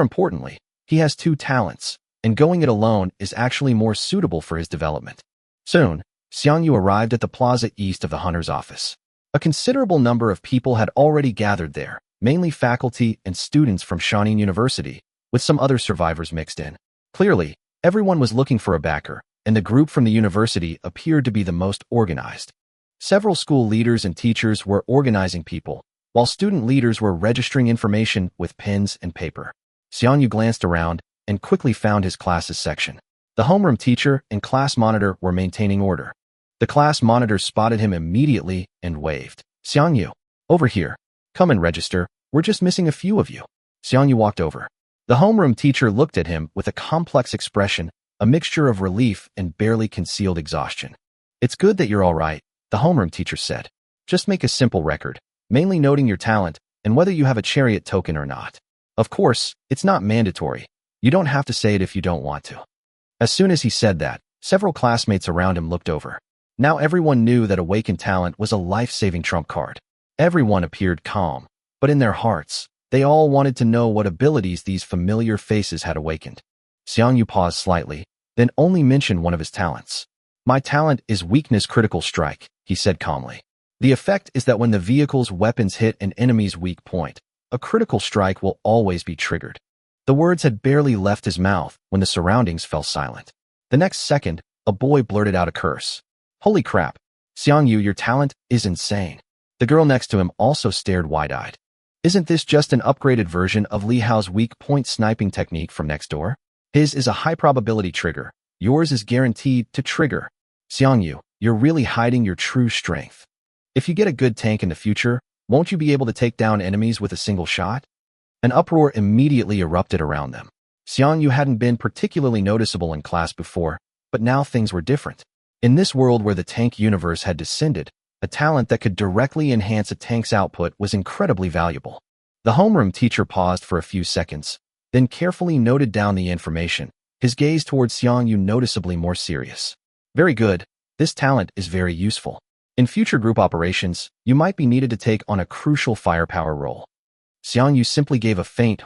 importantly, he has two talents, and going it alone is actually more suitable for his development. Soon, Xiang Yu arrived at the plaza east of the hunter's office. A considerable number of people had already gathered there, mainly faculty and students from Xiaoning University, with some other survivors mixed in. Clearly, everyone was looking for a backer, and the group from the university appeared to be the most organized. Several school leaders and teachers were organizing people, while student leaders were registering information with pens and paper. Xiang Yu glanced around and quickly found his class's section. The homeroom teacher and class monitor were maintaining order. The class monitor spotted him immediately and waved. Xiang Yu, over here. Come and register. We're just missing a few of you. Xiang Yu walked over. The homeroom teacher looked at him with a complex expression, a mixture of relief and barely concealed exhaustion. It's good that you're all right, the homeroom teacher said. Just make a simple record, mainly noting your talent and whether you have a chariot token or not. Of course, it's not mandatory. You don't have to say it if you don't want to. As soon as he said that, several classmates around him looked over. Now everyone knew that awakened talent was a life-saving trump card. Everyone appeared calm, but in their hearts, they all wanted to know what abilities these familiar faces had awakened. Xiang Yu paused slightly, then only mentioned one of his talents. My talent is weakness critical strike, he said calmly. The effect is that when the vehicle's weapons hit an enemy's weak point, a critical strike will always be triggered. The words had barely left his mouth when the surroundings fell silent. The next second, a boy blurted out a curse. Holy crap! Xiang Yu, your talent is insane. The girl next to him also stared wide-eyed. Isn't this just an upgraded version of Li Hao's weak point sniping technique from next door? His is a high probability trigger. Yours is guaranteed to trigger. Xiang Yu, you're really hiding your true strength. If you get a good tank in the future, won't you be able to take down enemies with a single shot? An uproar immediately erupted around them. Xiang Yu hadn't been particularly noticeable in class before, but now things were different. In this world where the tank universe had descended, a talent that could directly enhance a tank's output was incredibly valuable. The homeroom teacher paused for a few seconds, then carefully noted down the information, his gaze towards Xiang Yu noticeably more serious. Very good, this talent is very useful. In future group operations, you might be needed to take on a crucial firepower role. Xiang Yu simply gave a faint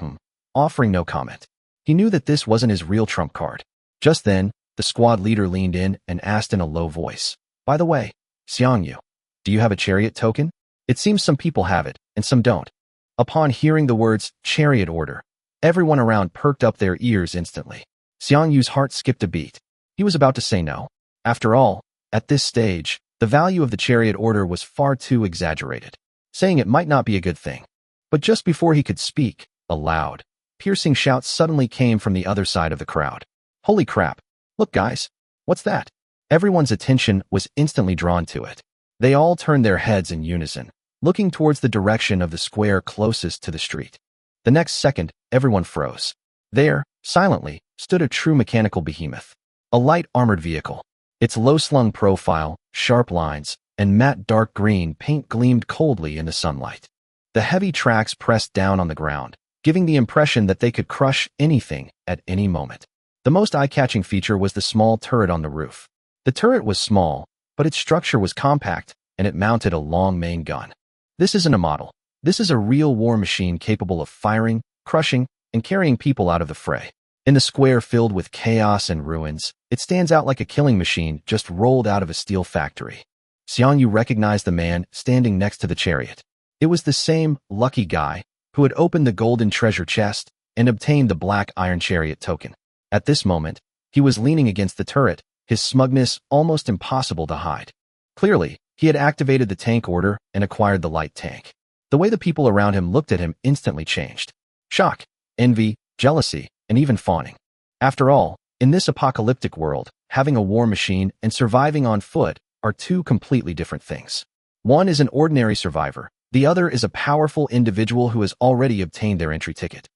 offering no comment. He knew that this wasn't his real trump card. Just then, the squad leader leaned in and asked in a low voice, by the way, Xiang Yu, do you have a chariot token? It seems some people have it, and some don't. Upon hearing the words, chariot order, everyone around perked up their ears instantly. Xiang Yu's heart skipped a beat. He was about to say no. After all, at this stage, the value of the chariot order was far too exaggerated. Saying it might not be a good thing. But just before he could speak, a loud, piercing shout suddenly came from the other side of the crowd. Holy crap! Look guys, what's that? Everyone's attention was instantly drawn to it. They all turned their heads in unison, looking towards the direction of the square closest to the street. The next second, everyone froze. There, silently, stood a true mechanical behemoth. A light armored vehicle. Its low-slung profile, sharp lines, and matte dark green paint gleamed coldly in the sunlight. The heavy tracks pressed down on the ground, giving the impression that they could crush anything at any moment. The most eye-catching feature was the small turret on the roof. The turret was small, but its structure was compact, and it mounted a long main gun. This isn't a model. This is a real war machine capable of firing, crushing, and carrying people out of the fray. In the square filled with chaos and ruins, it stands out like a killing machine just rolled out of a steel factory. Xiang Yu recognized the man standing next to the chariot. It was the same lucky guy who had opened the golden treasure chest and obtained the black iron chariot token. At this moment, he was leaning against the turret, his smugness almost impossible to hide. Clearly, he had activated the tank order and acquired the light tank. The way the people around him looked at him instantly changed. Shock, envy, jealousy, and even fawning. After all, in this apocalyptic world, having a war machine and surviving on foot are two completely different things. One is an ordinary survivor, the other is a powerful individual who has already obtained their entry ticket.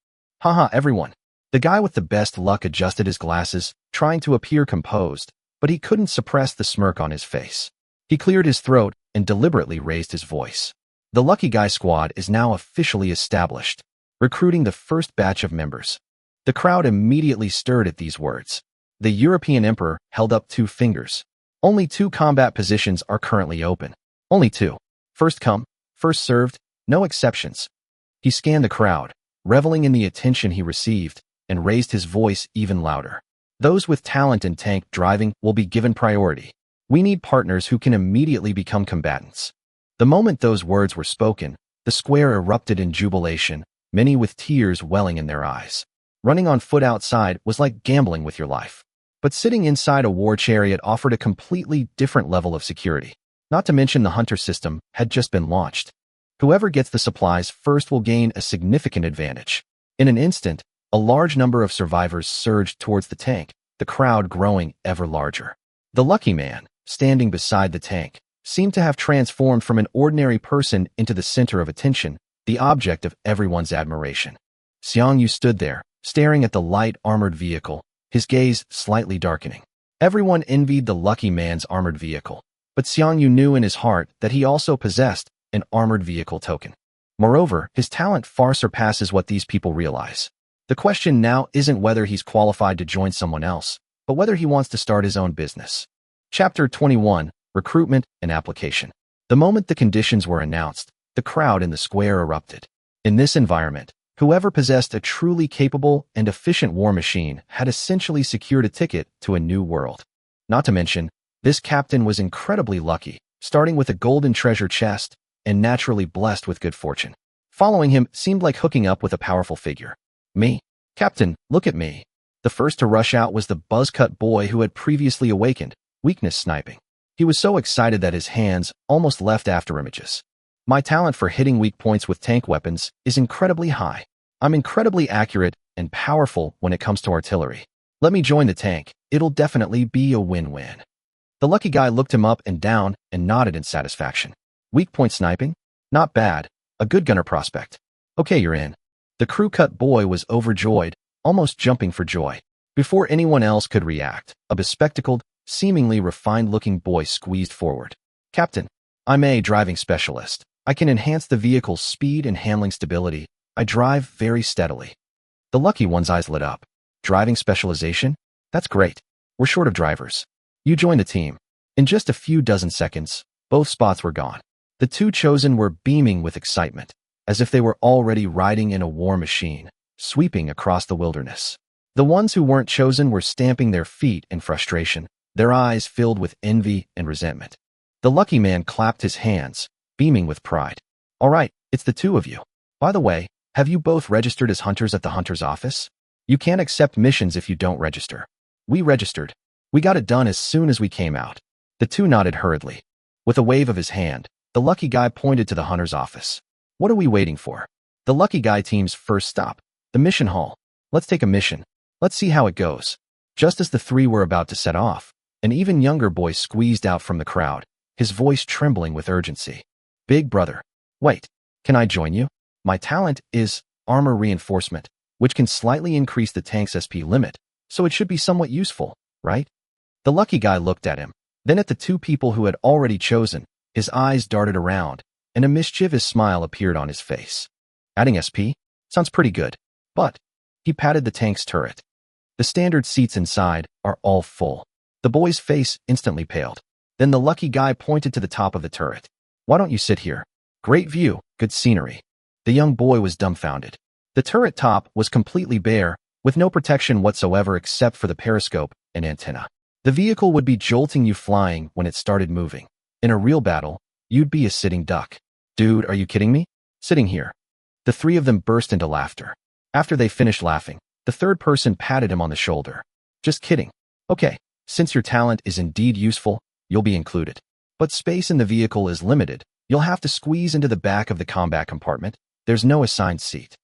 Haha, everyone. The guy with the best luck adjusted his glasses, trying to appear composed, but he couldn't suppress the smirk on his face. He cleared his throat and deliberately raised his voice. The Lucky Guy Squad is now officially established, recruiting the first batch of members. The crowd immediately stirred at these words. The European Emperor held up 2 fingers. Only 2 combat positions are currently open. Only 2. First come, first served, no exceptions. He scanned the crowd, reveling in the attention he received, and raised his voice even louder. Those with talent in tank driving will be given priority. We need partners who can immediately become combatants. The moment those words were spoken, the square erupted in jubilation, many with tears welling in their eyes. Running on foot outside was like gambling with your life. But sitting inside a war chariot offered a completely different level of security. Not to mention the hunter system had just been launched. Whoever gets the supplies first will gain a significant advantage. In an instant, a large number of survivors surged towards the tank, the crowd growing ever larger. The lucky man, standing beside the tank, seemed to have transformed from an ordinary person into the center of attention, the object of everyone's admiration. Xiang Yu stood there, staring at the light armored vehicle, his gaze slightly darkening. Everyone envied the lucky man's armored vehicle, but Xiang Yu knew in his heart that he also possessed an armored vehicle token. Moreover, his talent far surpasses what these people realize. The question now isn't whether he's qualified to join someone else, but whether he wants to start his own business. Chapter 21, Recruitment and Application. The moment the conditions were announced, the crowd in the square erupted. In this environment, whoever possessed a truly capable and efficient war machine had essentially secured a ticket to a new world. Not to mention, this captain was incredibly lucky, starting with a golden treasure chest and naturally blessed with good fortune. Following him seemed like hooking up with a powerful figure. Me? Captain, look at me. The first to rush out was the buzz-cut boy who had previously awakened, weakness sniping. He was so excited that his hands almost left after images. My talent for hitting weak points with tank weapons is incredibly high. I'm incredibly accurate and powerful when it comes to artillery. Let me join the tank. It'll definitely be a win-win. The lucky guy looked him up and down and nodded in satisfaction. Weak point sniping? Not bad. A good gunner prospect. Okay, you're in. The crew-cut boy was overjoyed, almost jumping for joy. Before anyone else could react, a bespectacled, seemingly refined-looking boy squeezed forward. Captain, I'm a driving specialist. I can enhance the vehicle's speed and handling stability. I drive very steadily. The lucky one's eyes lit up. Driving specialization? That's great. We're short of drivers. You join the team. In just a few dozen seconds, both spots were gone. The 2 chosen were beaming with excitement, as if they were already riding in a war machine, sweeping across the wilderness. The ones who weren't chosen were stamping their feet in frustration, their eyes filled with envy and resentment. The lucky man clapped his hands, beaming with pride. All right, it's the 2 of you. By the way, have you both registered as hunters at the hunter's office? You can't accept missions if you don't register. We registered. We got it done as soon as we came out. The 2 nodded hurriedly. With a wave of his hand, the lucky guy pointed to the hunter's office. What are we waiting for? The lucky guy team's first stop. The mission hall. Let's take a mission. Let's see how it goes. Just as the 3 were about to set off, an even younger boy squeezed out from the crowd, his voice trembling with urgency. Big brother. Wait, can I join you? My talent is armor reinforcement, which can slightly increase the tank's SP limit, so it should be somewhat useful, right? The lucky guy looked at him, then at the 2 people who had already chosen. His eyes darted around, and a mischievous smile appeared on his face. Adding SP? Sounds pretty good. But, he patted the tank's turret. The standard seats inside are all full. The boy's face instantly paled. Then the lucky guy pointed to the top of the turret. Why don't you sit here? Great view, good scenery. The young boy was dumbfounded. The turret top was completely bare, with no protection whatsoever except for the periscope and antenna. The vehicle would be jolting you flying when it started moving. In a real battle, you'd be a sitting duck. Dude, are you kidding me? Sitting here. The 3 of them burst into laughter. After they finished laughing, the 3rd person patted him on the shoulder. Just kidding. Okay, since your talent is indeed useful, you'll be included. But space in the vehicle is limited. You'll have to squeeze into the back of the combat compartment. There's no assigned seat.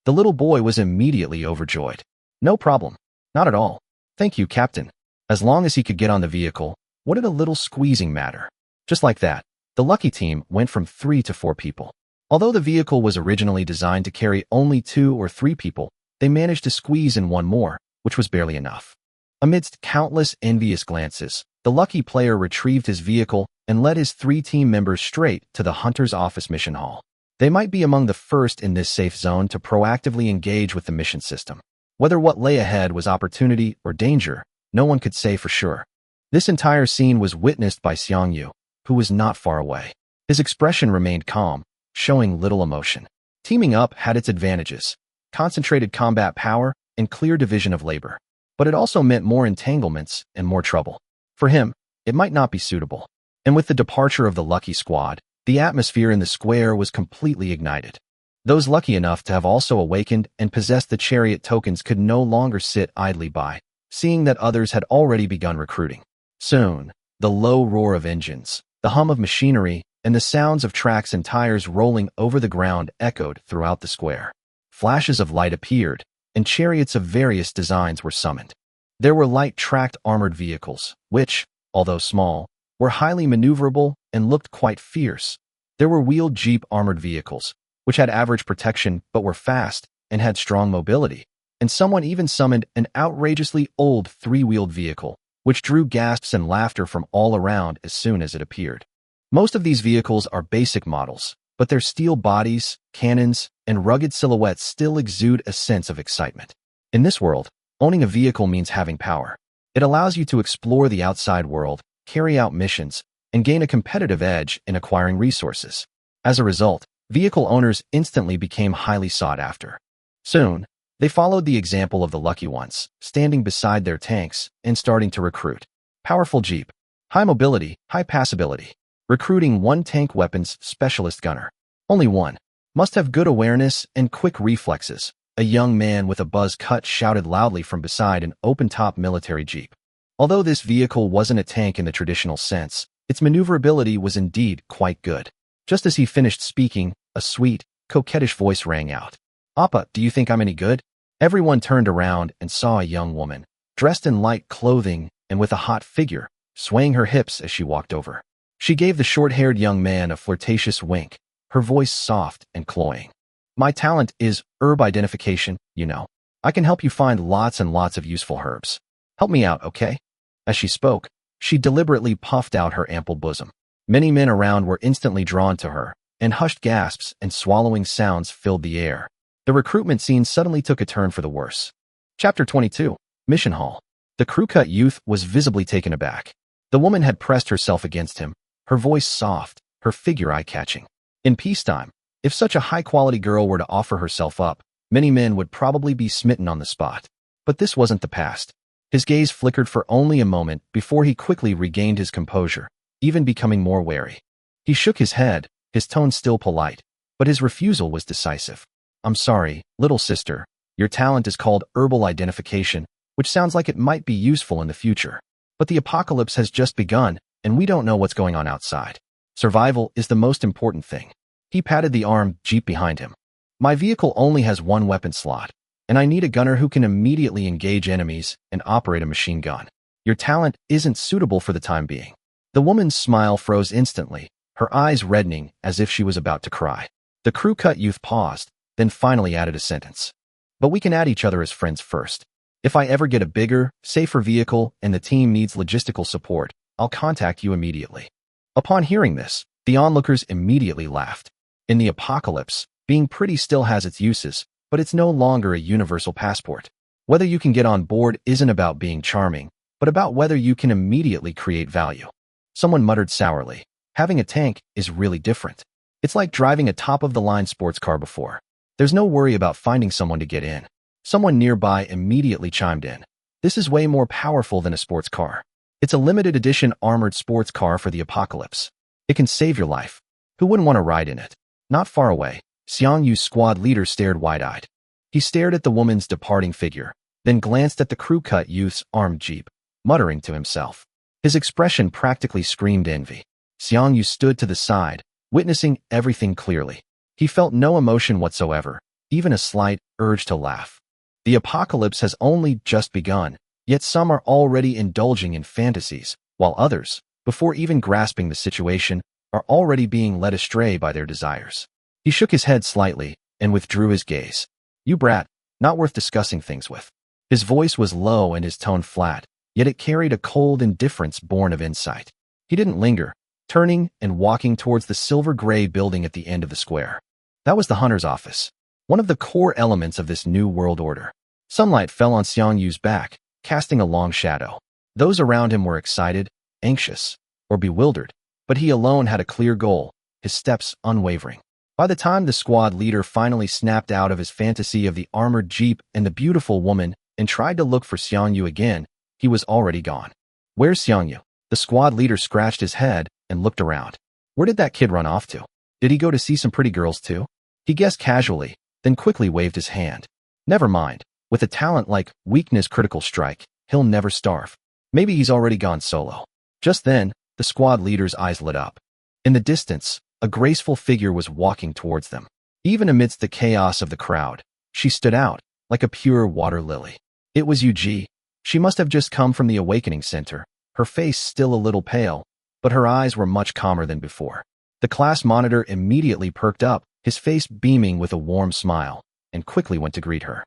The little boy was immediately overjoyed. No problem. Not at all. Thank you, Captain. As long as he could get on the vehicle, what did a little squeezing matter? Just like that, the lucky team went from 3 to 4 people. Although the vehicle was originally designed to carry only 2 or 3 people, they managed to squeeze in one more, which was barely enough. Amidst countless envious glances, the lucky player retrieved his vehicle and led his 3 team members straight to the Hunter's office mission hall. They might be among the first in this safe zone to proactively engage with the mission system. Whether what lay ahead was opportunity or danger, no one could say for sure. This entire scene was witnessed by Xiang Yu, who was not far away. His expression remained calm, showing little emotion. Teaming up had its advantages: concentrated combat power and clear division of labor. But it also meant more entanglements and more trouble. For him, it might not be suitable. And with the departure of the lucky squad, the atmosphere in the square was completely ignited. Those lucky enough to have also awakened and possessed the Chariot tokens could no longer sit idly by, seeing that others had already begun recruiting. Soon, the low roar of engines, the hum of machinery, and the sounds of tracks and tires rolling over the ground echoed throughout the square. Flashes of light appeared, and chariots of various designs were summoned. There were light tracked armored vehicles, which, although small, were highly maneuverable and looked quite fierce. There were wheeled jeep armored vehicles, which had average protection but were fast and had strong mobility, and someone even summoned an outrageously old 3-wheeled vehicle, which drew gasps and laughter from all around as soon as it appeared. Most of these vehicles are basic models, but their steel bodies, cannons, and rugged silhouettes still exude a sense of excitement. In this world, owning a vehicle means having power. It allows you to explore the outside world, carry out missions, and gain a competitive edge in acquiring resources. As a result, vehicle owners instantly became highly sought after. Soon, they followed the example of the lucky ones, standing beside their tanks and starting to recruit. Powerful jeep, high mobility, high passability. Recruiting 1 tank weapons specialist gunner. Only 1. Must have good awareness and quick reflexes. A young man with a buzz cut shouted loudly from beside an open-top military jeep. Although this vehicle wasn't a tank in the traditional sense, its maneuverability was indeed quite good. Just as he finished speaking, a sweet, coquettish voice rang out. "Appa, do you think I'm any good?" Everyone turned around and saw a young woman, dressed in light clothing and with a hot figure, swaying her hips as she walked over. She gave the short-haired young man a flirtatious wink, her voice soft and cloying. "My talent is herb identification, you know. I can help you find lots and lots of useful herbs. Help me out, okay?" As she spoke, she deliberately puffed out her ample bosom. Many men around were instantly drawn to her, and hushed gasps and swallowing sounds filled the air. The recruitment scene suddenly took a turn for the worse. Chapter 22. Mission Hall. The crew-cut youth was visibly taken aback. The woman had pressed herself against him, her voice soft, her figure eye-catching. In peacetime, if such a high-quality girl were to offer herself up, many men would probably be smitten on the spot. But this wasn't the past. His gaze flickered for only a moment before he quickly regained his composure, even becoming more wary. He shook his head, his tone still polite, but his refusal was decisive. "I'm sorry, little sister. Your talent is called herbal identification, which sounds like it might be useful in the future. But the apocalypse has just begun, and we don't know what's going on outside. Survival is the most important thing." He patted the armed jeep behind him. "My vehicle only has 1 weapon slot, and I need a gunner who can immediately engage enemies and operate a machine gun. Your talent isn't suitable for the time being." The woman's smile froze instantly, her eyes reddening as if she was about to cry. The crew-cut youth paused, then finally added a sentence. "But we can add each other as friends first. If I ever get a bigger, safer vehicle and the team needs logistical support, I'll contact you immediately." Upon hearing this, the onlookers immediately laughed. In the apocalypse, being pretty still has its uses, but it's no longer a universal passport. Whether you can get on board isn't about being charming, but about whether you can immediately create value. Someone muttered sourly, "Having a tank is really different. It's like driving a top-of-the-line sports car before. There's no worry about finding someone to get in." Someone nearby immediately chimed in. "This is way more powerful than a sports car. It's a limited edition armored sports car for the apocalypse. It can save your life. Who wouldn't want to ride in it?" Not far away, Xiang Yu's squad leader stared wide-eyed. He stared at the woman's departing figure, then glanced at the crew-cut youth's armed jeep, muttering to himself. His expression practically screamed envy. Xiang Yu stood to the side, witnessing everything clearly. He felt no emotion whatsoever, even a slight urge to laugh. The apocalypse has only just begun, yet some are already indulging in fantasies, while others, before even grasping the situation, are already being led astray by their desires. He shook his head slightly and withdrew his gaze. "You brat, not worth discussing things with. His voice was low and his tone flat, yet it carried a cold indifference born of insight. He didn't linger, turning and walking towards the silver-gray building at the end of the square. That was the hunter's office, one of the core elements of this new world order. Sunlight fell on Xiang Yu's back, casting a long shadow. Those around him were excited, anxious, or bewildered, but he alone had a clear goal, his steps unwavering. By the time the squad leader finally snapped out of his fantasy of the armored jeep and the beautiful woman and tried to look for Xiang Yu again, he was already gone. Where's Xiang Yu? The squad leader scratched his head and looked around. Where did that kid run off to? Did he go to see some pretty girls too? He guessed casually, then quickly waved his hand. Never mind. With a talent like weakness critical strike, he'll never starve. Maybe he's already gone solo. Just then, the squad leader's eyes lit up. In the distance, a graceful figure was walking towards them. Even amidst the chaos of the crowd, she stood out, like a pure water lily. It was Yu. She must have just come from the awakening center, her face still a little pale, but her eyes were much calmer than before. The class monitor immediately perked up, his face beaming with a warm smile, and quickly went to greet her.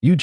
Yu,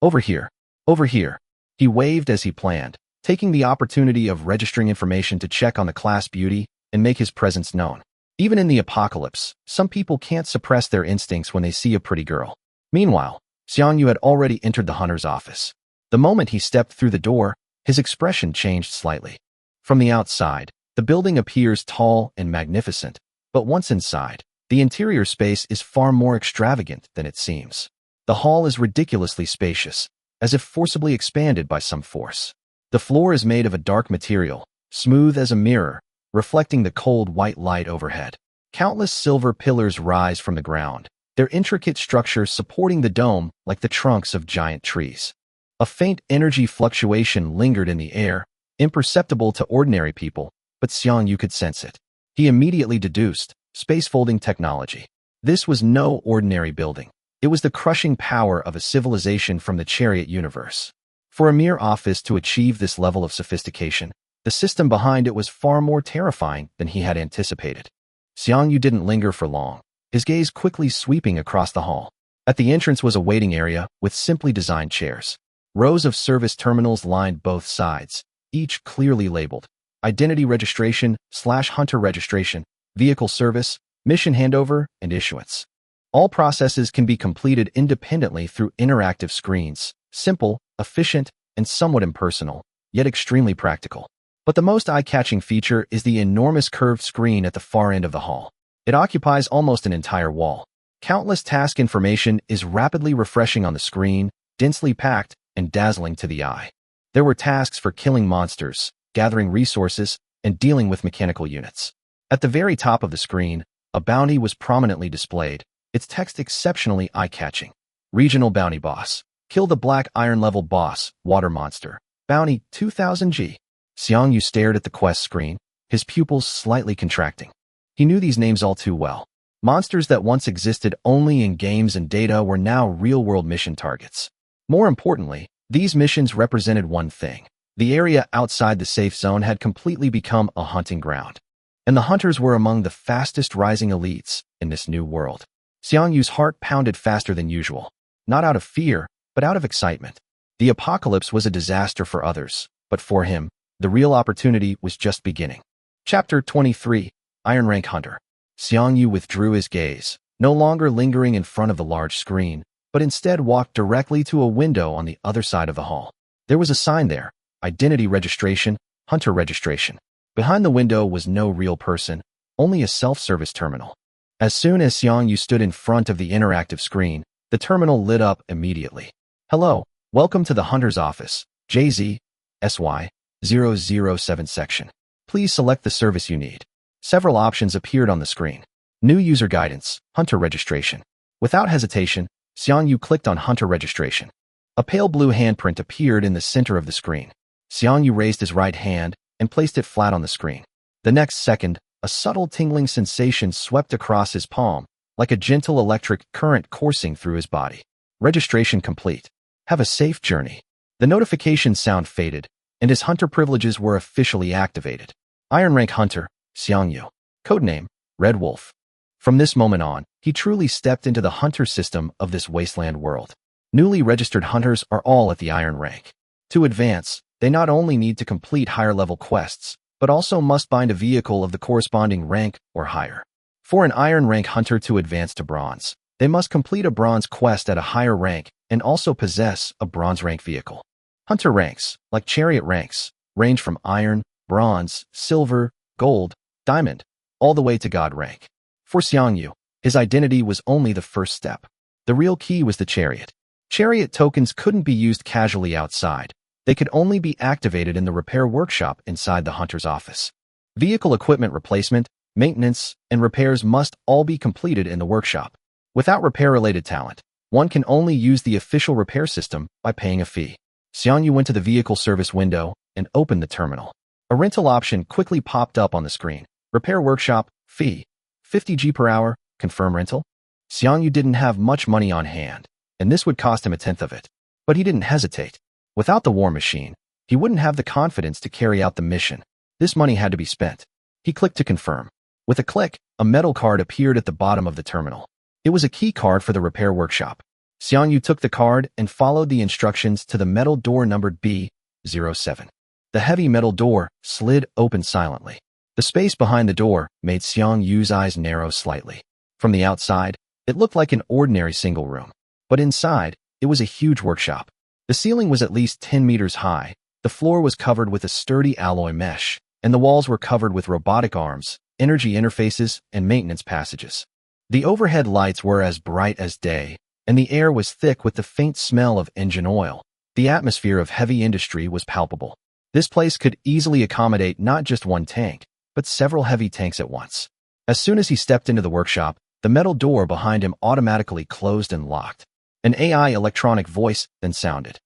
over here, over here. He waved as he planned, taking the opportunity of registering information to check on the class beauty and make his presence known. Even in the apocalypse, some people can't suppress their instincts when they see a pretty girl. Meanwhile, Xiang Yu had already entered the hunter's office. The moment he stepped through the door, his expression changed slightly. From the outside, the building appears tall and magnificent, but once inside, the interior space is far more extravagant than it seems. The hall is ridiculously spacious, as if forcibly expanded by some force. The floor is made of a dark material, smooth as a mirror, reflecting the cold white light overhead. Countless silver pillars rise from the ground, their intricate structures supporting the dome like the trunks of giant trees. A faint energy fluctuation lingered in the air, imperceptible to ordinary people, but Xiang Yu could sense it. He immediately deduced, space-folding technology. This was no ordinary building. It was the crushing power of a civilization from the Chariot universe. For a mere office to achieve this level of sophistication, the system behind it was far more terrifying than he had anticipated. Xiang Yu didn't linger for long, his gaze quickly sweeping across the hall. At the entrance was a waiting area with simply designed chairs. Rows of service terminals lined both sides, each clearly labeled identity registration/hunter registration, vehicle service, mission handover, and issuance. All processes can be completed independently through interactive screens, simple, efficient, and somewhat impersonal, yet extremely practical. But the most eye-catching feature is the enormous curved screen at the far end of the hall. It occupies almost an entire wall. Countless task information is rapidly refreshing on the screen, densely packed and dazzling to the eye. There were tasks for killing monsters, gathering resources, and dealing with mechanical units. At the very top of the screen, a bounty was prominently displayed, its text exceptionally eye-catching. Regional Bounty Boss. Kill the Black Iron Level Boss, Water Monster. Bounty 2000 G. Xiang Yu stared at the quest screen, his pupils slightly contracting. He knew these names all too well. Monsters that once existed only in games and data were now real-world mission targets. More importantly, these missions represented one thing. The area outside the safe zone had completely become a hunting ground. And the hunters were among the fastest rising elites in this new world. Xiang Yu's heart pounded faster than usual, not out of fear, but out of excitement. The apocalypse was a disaster for others, but for him, the real opportunity was just beginning. Chapter 23, Iron Rank Hunter. Xiang Yu withdrew his gaze, no longer lingering in front of the large screen, but instead walked directly to a window on the other side of the hall. There was a sign there, Identity Registration, Hunter Registration. Behind the window was no real person, only a self-service terminal. As soon as Xiang Yu stood in front of the interactive screen, the terminal lit up immediately. Hello, welcome to the Hunter's Office, JZ-SY-007 section. Please select the service you need. Several options appeared on the screen. New user guidance, Hunter Registration. Without hesitation, Xiang Yu clicked on Hunter Registration. A pale blue handprint appeared in the center of the screen. Xiang Yu raised his right hand and placed it flat on the screen. The next second, a subtle tingling sensation swept across his palm, like a gentle electric current coursing through his body. Registration complete. Have a safe journey. The notification sound faded, and his hunter privileges were officially activated. Iron Rank Hunter, Xiang Yu. Codename, Red Wolf. From this moment on, he truly stepped into the hunter system of this wasteland world. Newly registered hunters are all at the iron rank. To advance, they not only need to complete higher-level quests, but also must bind a vehicle of the corresponding rank or higher. For an iron rank hunter to advance to bronze, they must complete a bronze quest at a higher rank and also possess a bronze rank vehicle. Hunter ranks, like chariot ranks, range from iron, bronze, silver, gold, diamond, all the way to god rank. For Xiang Yu, his identity was only the first step. The real key was the chariot. Chariot tokens couldn't be used casually outside. They could only be activated in the repair workshop inside the hunter's office. Vehicle equipment replacement, maintenance, and repairs must all be completed in the workshop. Without repair-related talent, one can only use the official repair system by paying a fee. Xiang Yu went to the vehicle service window and opened the terminal. A rental option quickly popped up on the screen. Repair workshop, fee, 50 G per hour, confirm rental. Xiang Yu didn't have much money on hand, and this would cost him a tenth of it. But he didn't hesitate. Without the war machine, he wouldn't have the confidence to carry out the mission. This money had to be spent. He clicked to confirm. With a click, a metal card appeared at the bottom of the terminal. It was a key card for the repair workshop. Xiang Yu took the card and followed the instructions to the metal door numbered B07. The heavy metal door slid open silently. The space behind the door made Xiang Yu's eyes narrow slightly. From the outside, it looked like an ordinary single room. But inside, it was a huge workshop. The ceiling was at least 10 meters high, the floor was covered with a sturdy alloy mesh, and the walls were covered with robotic arms, energy interfaces, and maintenance passages. The overhead lights were as bright as day, and the air was thick with the faint smell of engine oil. The atmosphere of heavy industry was palpable. This place could easily accommodate not just one tank, but several heavy tanks at once. As soon as he stepped into the workshop, the metal door behind him automatically closed and locked. An AI electronic voice then sounded.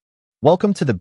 Welcome to the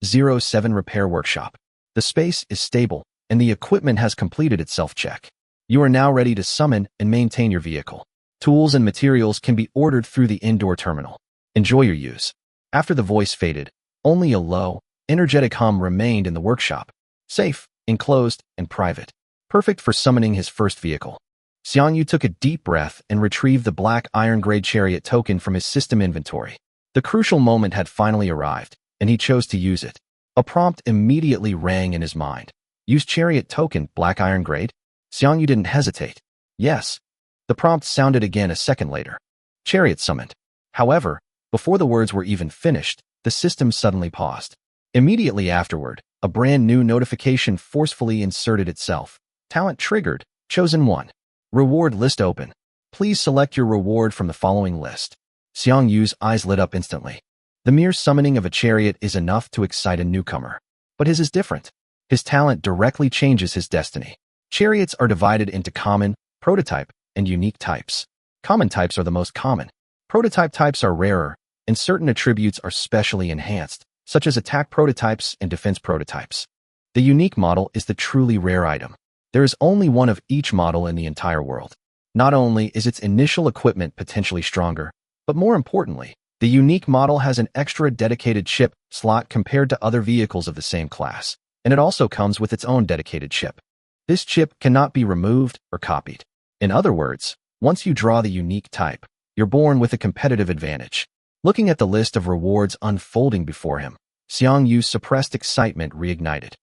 B07 repair workshop. The space is stable, and the equipment has completed its self-check. You are now ready to summon and maintain your vehicle. Tools and materials can be ordered through the indoor terminal. Enjoy your use. After the voice faded, only a low, energetic hum remained in the workshop. Safe, enclosed, and private. Perfect for summoning his first vehicle. Xiang Yu took a deep breath and retrieved the black iron-grade chariot token from his system inventory. The crucial moment had finally arrived, and he chose to use it. A prompt immediately rang in his mind. Use chariot token, black iron-grade? Xiang Yu didn't hesitate. Yes. The prompt sounded again a second later. Chariot summoned. However, before the words were even finished, the system suddenly paused. Immediately afterward, a brand new notification forcefully inserted itself. Talent triggered. Chosen 1. Reward list open. Please select your reward from the following list. Xiang Yu's eyes lit up instantly. The mere summoning of a chariot is enough to excite a newcomer. But his is different. His talent directly changes his destiny. Chariots are divided into common, prototype, and unique types. Common types are the most common. Prototype types are rarer, and certain attributes are specially enhanced, such as attack prototypes and defense prototypes. The unique model is the truly rare item. There is only one of each model in the entire world. Not only is its initial equipment potentially stronger, but more importantly, the unique model has an extra dedicated chip slot compared to other vehicles of the same class, and it also comes with its own dedicated chip. This chip cannot be removed or copied. In other words, once you draw the unique type, you're born with a competitive advantage. Looking at the list of rewards unfolding before him, Xiang Yu's suppressed excitement reignited.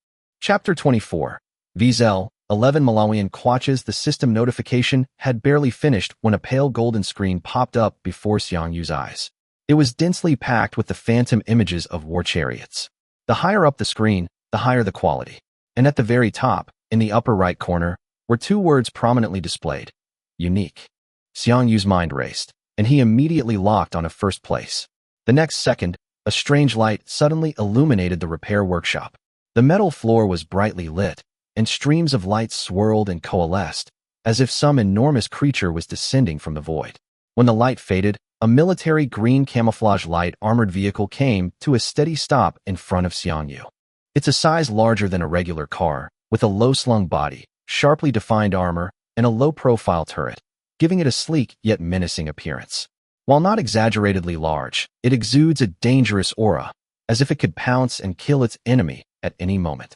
Chapter 24. Vizel, 11 Malawian kwaches. The system notification had barely finished when a pale golden screen popped up before Xiang Yu's eyes. It was densely packed with the phantom images of war chariots. The higher up the screen, the higher the quality. And at the very top, in the upper right corner, were 2 words prominently displayed. Unique. Xiang Yu's mind raced, and he immediately locked on a first place. The next second, a strange light suddenly illuminated the repair workshop. The metal floor was brightly lit, and streams of light swirled and coalesced, as if some enormous creature was descending from the void. When the light faded, a military green camouflage light armored vehicle came to a steady stop in front of Xiang Yu. It's a size larger than a regular car, with a low-slung body, sharply defined armor, and a low-profile turret, giving it a sleek yet menacing appearance. While not exaggeratedly large, it exudes a dangerous aura, as if it could pounce and kill its enemy at any moment.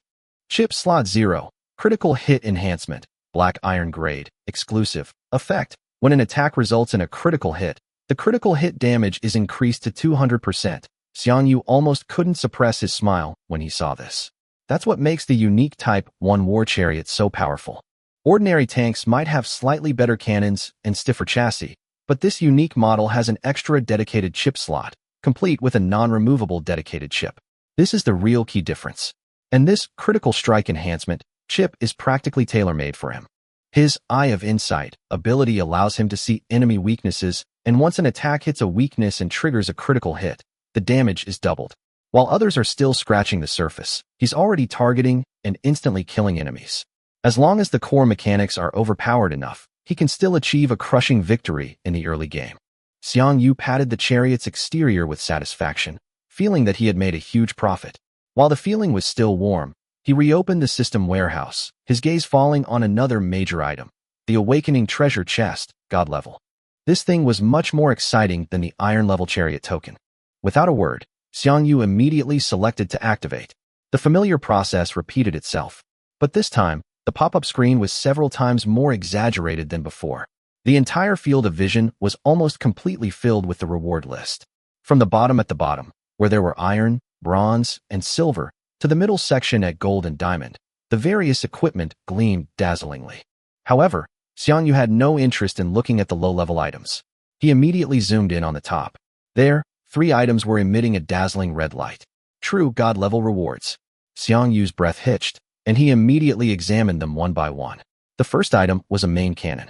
Chip Slot 0, Critical Hit Enhancement, Black Iron Grade, Exclusive, Effect. When an attack results in a critical hit, The critical hit damage is increased to 200%. Xiang Yu almost couldn't suppress his smile when he saw this. That's what makes the unique Type 1 war chariot so powerful. Ordinary tanks might have slightly better cannons and stiffer chassis, but this unique model has an extra dedicated chip slot, complete with a non-removable dedicated chip. This is the real key difference. And this critical strike enhancement chip is practically tailor-made for him. His Eye of Insight ability allows him to see enemy weaknesses, and once an attack hits a weakness and triggers a critical hit, the damage is doubled. While others are still scratching the surface, he's already targeting and instantly killing enemies. As long as the core mechanics are overpowered enough, he can still achieve a crushing victory in the early game. Xiang Yu patted the chariot's exterior with satisfaction, feeling that he had made a huge profit. While the feeling was still warm, he reopened the system warehouse, his gaze falling on another major item, the awakening treasure chest, God level. This thing was much more exciting than the iron level chariot token. Without a word, Xiang Yu immediately selected to activate. The familiar process repeated itself, but this time, the pop-up screen was several times more exaggerated than before. The entire field of vision was almost completely filled with the reward list. From the bottom at the bottom, where there were iron, bronze, and silver, to the middle section at gold and diamond, the various equipment gleamed dazzlingly. However, Xiang Yu had no interest in looking at the low-level items. He immediately zoomed in on the top. There, 3 items were emitting a dazzling red light. True God-level rewards. Xiang Yu's breath hitched, and he immediately examined them one by one. The first item was a main cannon.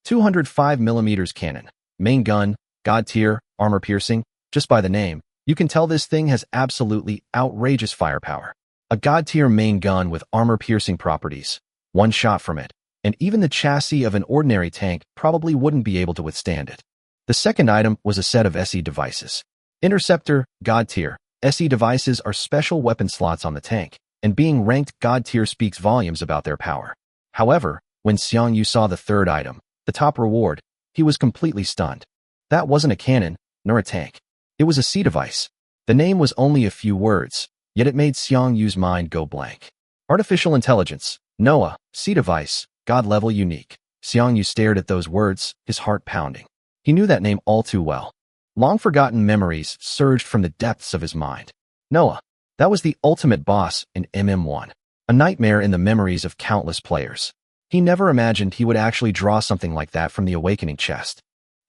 205mm cannon. Main gun, God tier, armor piercing. Just by the name, you can tell this thing has absolutely outrageous firepower. A God tier main gun with armor piercing properties. One shot from it, and even the chassis of an ordinary tank probably wouldn't be able to withstand it. The second item was a set of SE devices. Interceptor, God tier. SE devices are special weapon slots on the tank, and being ranked God tier speaks volumes about their power. However, when Xiang Yu saw the third item, the top reward, he was completely stunned. That wasn't a cannon, nor a tank. It was a C device. The name was only a few words, yet it made Xiang Yu's mind go blank. Artificial Intelligence, NOAA, C device, God level unique. Xiang Yu stared at those words, his heart pounding. He knew that name all too well. Long-forgotten memories surged from the depths of his mind. NOAA, that was the ultimate boss in MM1, a nightmare in the memories of countless players. He never imagined he would actually draw something like that from the awakening chest.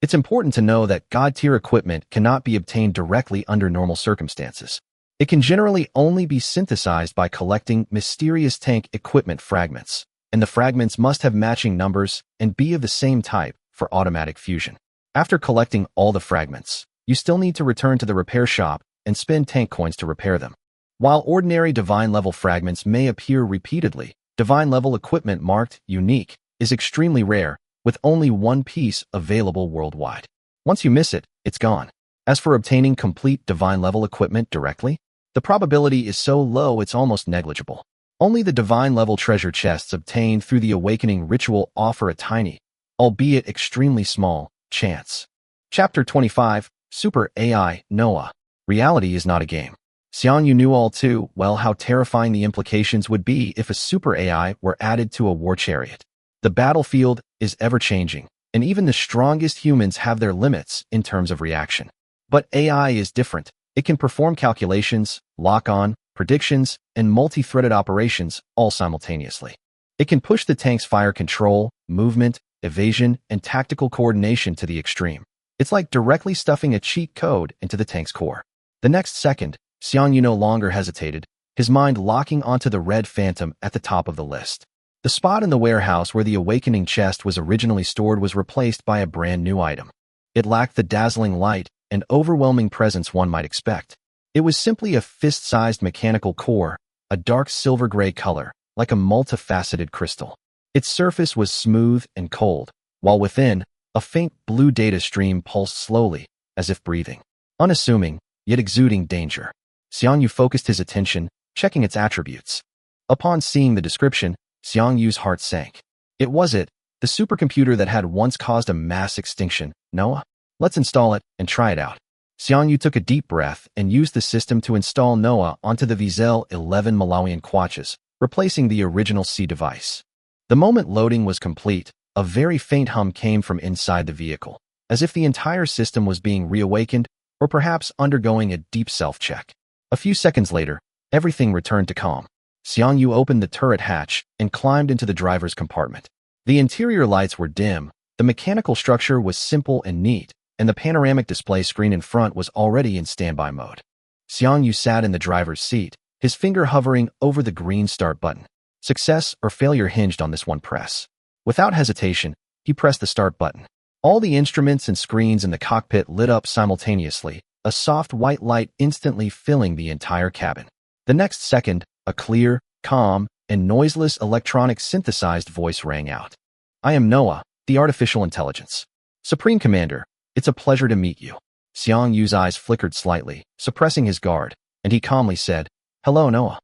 It's important to know that God-tier equipment cannot be obtained directly under normal circumstances. It can generally only be synthesized by collecting mysterious tank equipment fragments, and the fragments must have matching numbers and be of the same type for automatic fusion. After collecting all the fragments, you still need to return to the repair shop and spend tank coins to repair them. While ordinary divine-level fragments may appear repeatedly, divine-level equipment marked unique is extremely rare, with only one piece available worldwide. Once you miss it, it's gone. As for obtaining complete divine-level equipment directly, the probability is so low it's almost negligible. Only the divine-level treasure chests obtained through the awakening ritual offer a tiny, albeit extremely small, chance. Chapter 25, Super AI, NOAA. Reality is not a game. Xiang Yu knew all too well how terrifying the implications would be if a super AI were added to a war chariot. The battlefield is ever-changing, and even the strongest humans have their limits in terms of reaction. But AI is different. It can perform calculations, lock-on, predictions, and multi-threaded operations all simultaneously. It can push the tank's fire control, movement, evasion, and tactical coordination to the extreme. It's like directly stuffing a cheat code into the tank's core. The next second, Xiang Yu no longer hesitated, his mind locking onto the red phantom at the top of the list. The spot in the warehouse where the awakening chest was originally stored was replaced by a brand new item. It lacked the dazzling light and overwhelming presence one might expect. It was simply a fist-sized mechanical core, a dark silver-gray color, like a multifaceted crystal. Its surface was smooth and cold, while within, a faint blue data stream pulsed slowly, as if breathing. Unassuming, yet exuding danger. Xiang Yu focused his attention, checking its attributes. Upon seeing the description, Xiang Yu's heart sank. It was it, the supercomputer that had once caused a mass extinction. NOAA? Let's install it and try it out. Xiang Yu took a deep breath and used the system to install NOAA onto the Vizel 11 Malawian Quatches, replacing the original C device. The moment loading was complete, a very faint hum came from inside the vehicle. as if the entire system was being reawakened or perhaps undergoing a deep self-check. A few seconds later, everything returned to calm. Xiang Yu opened the turret hatch and climbed into the driver's compartment. The interior lights were dim, the mechanical structure was simple and neat, and the panoramic display screen in front was already in standby mode. Xiang Yu sat in the driver's seat, his finger hovering over the green start button. Success or failure hinged on this one press. Without hesitation, he pressed the start button. All the instruments and screens in the cockpit lit up simultaneously, a soft white light instantly filling the entire cabin. The next second, a clear, calm, and noiseless electronic synthesized voice rang out. "I am Noah, the artificial intelligence. Supreme Commander, it's a pleasure to meet you." Xiang Yu's eyes flickered slightly, suppressing his guard, and he calmly said, "Hello, Noah."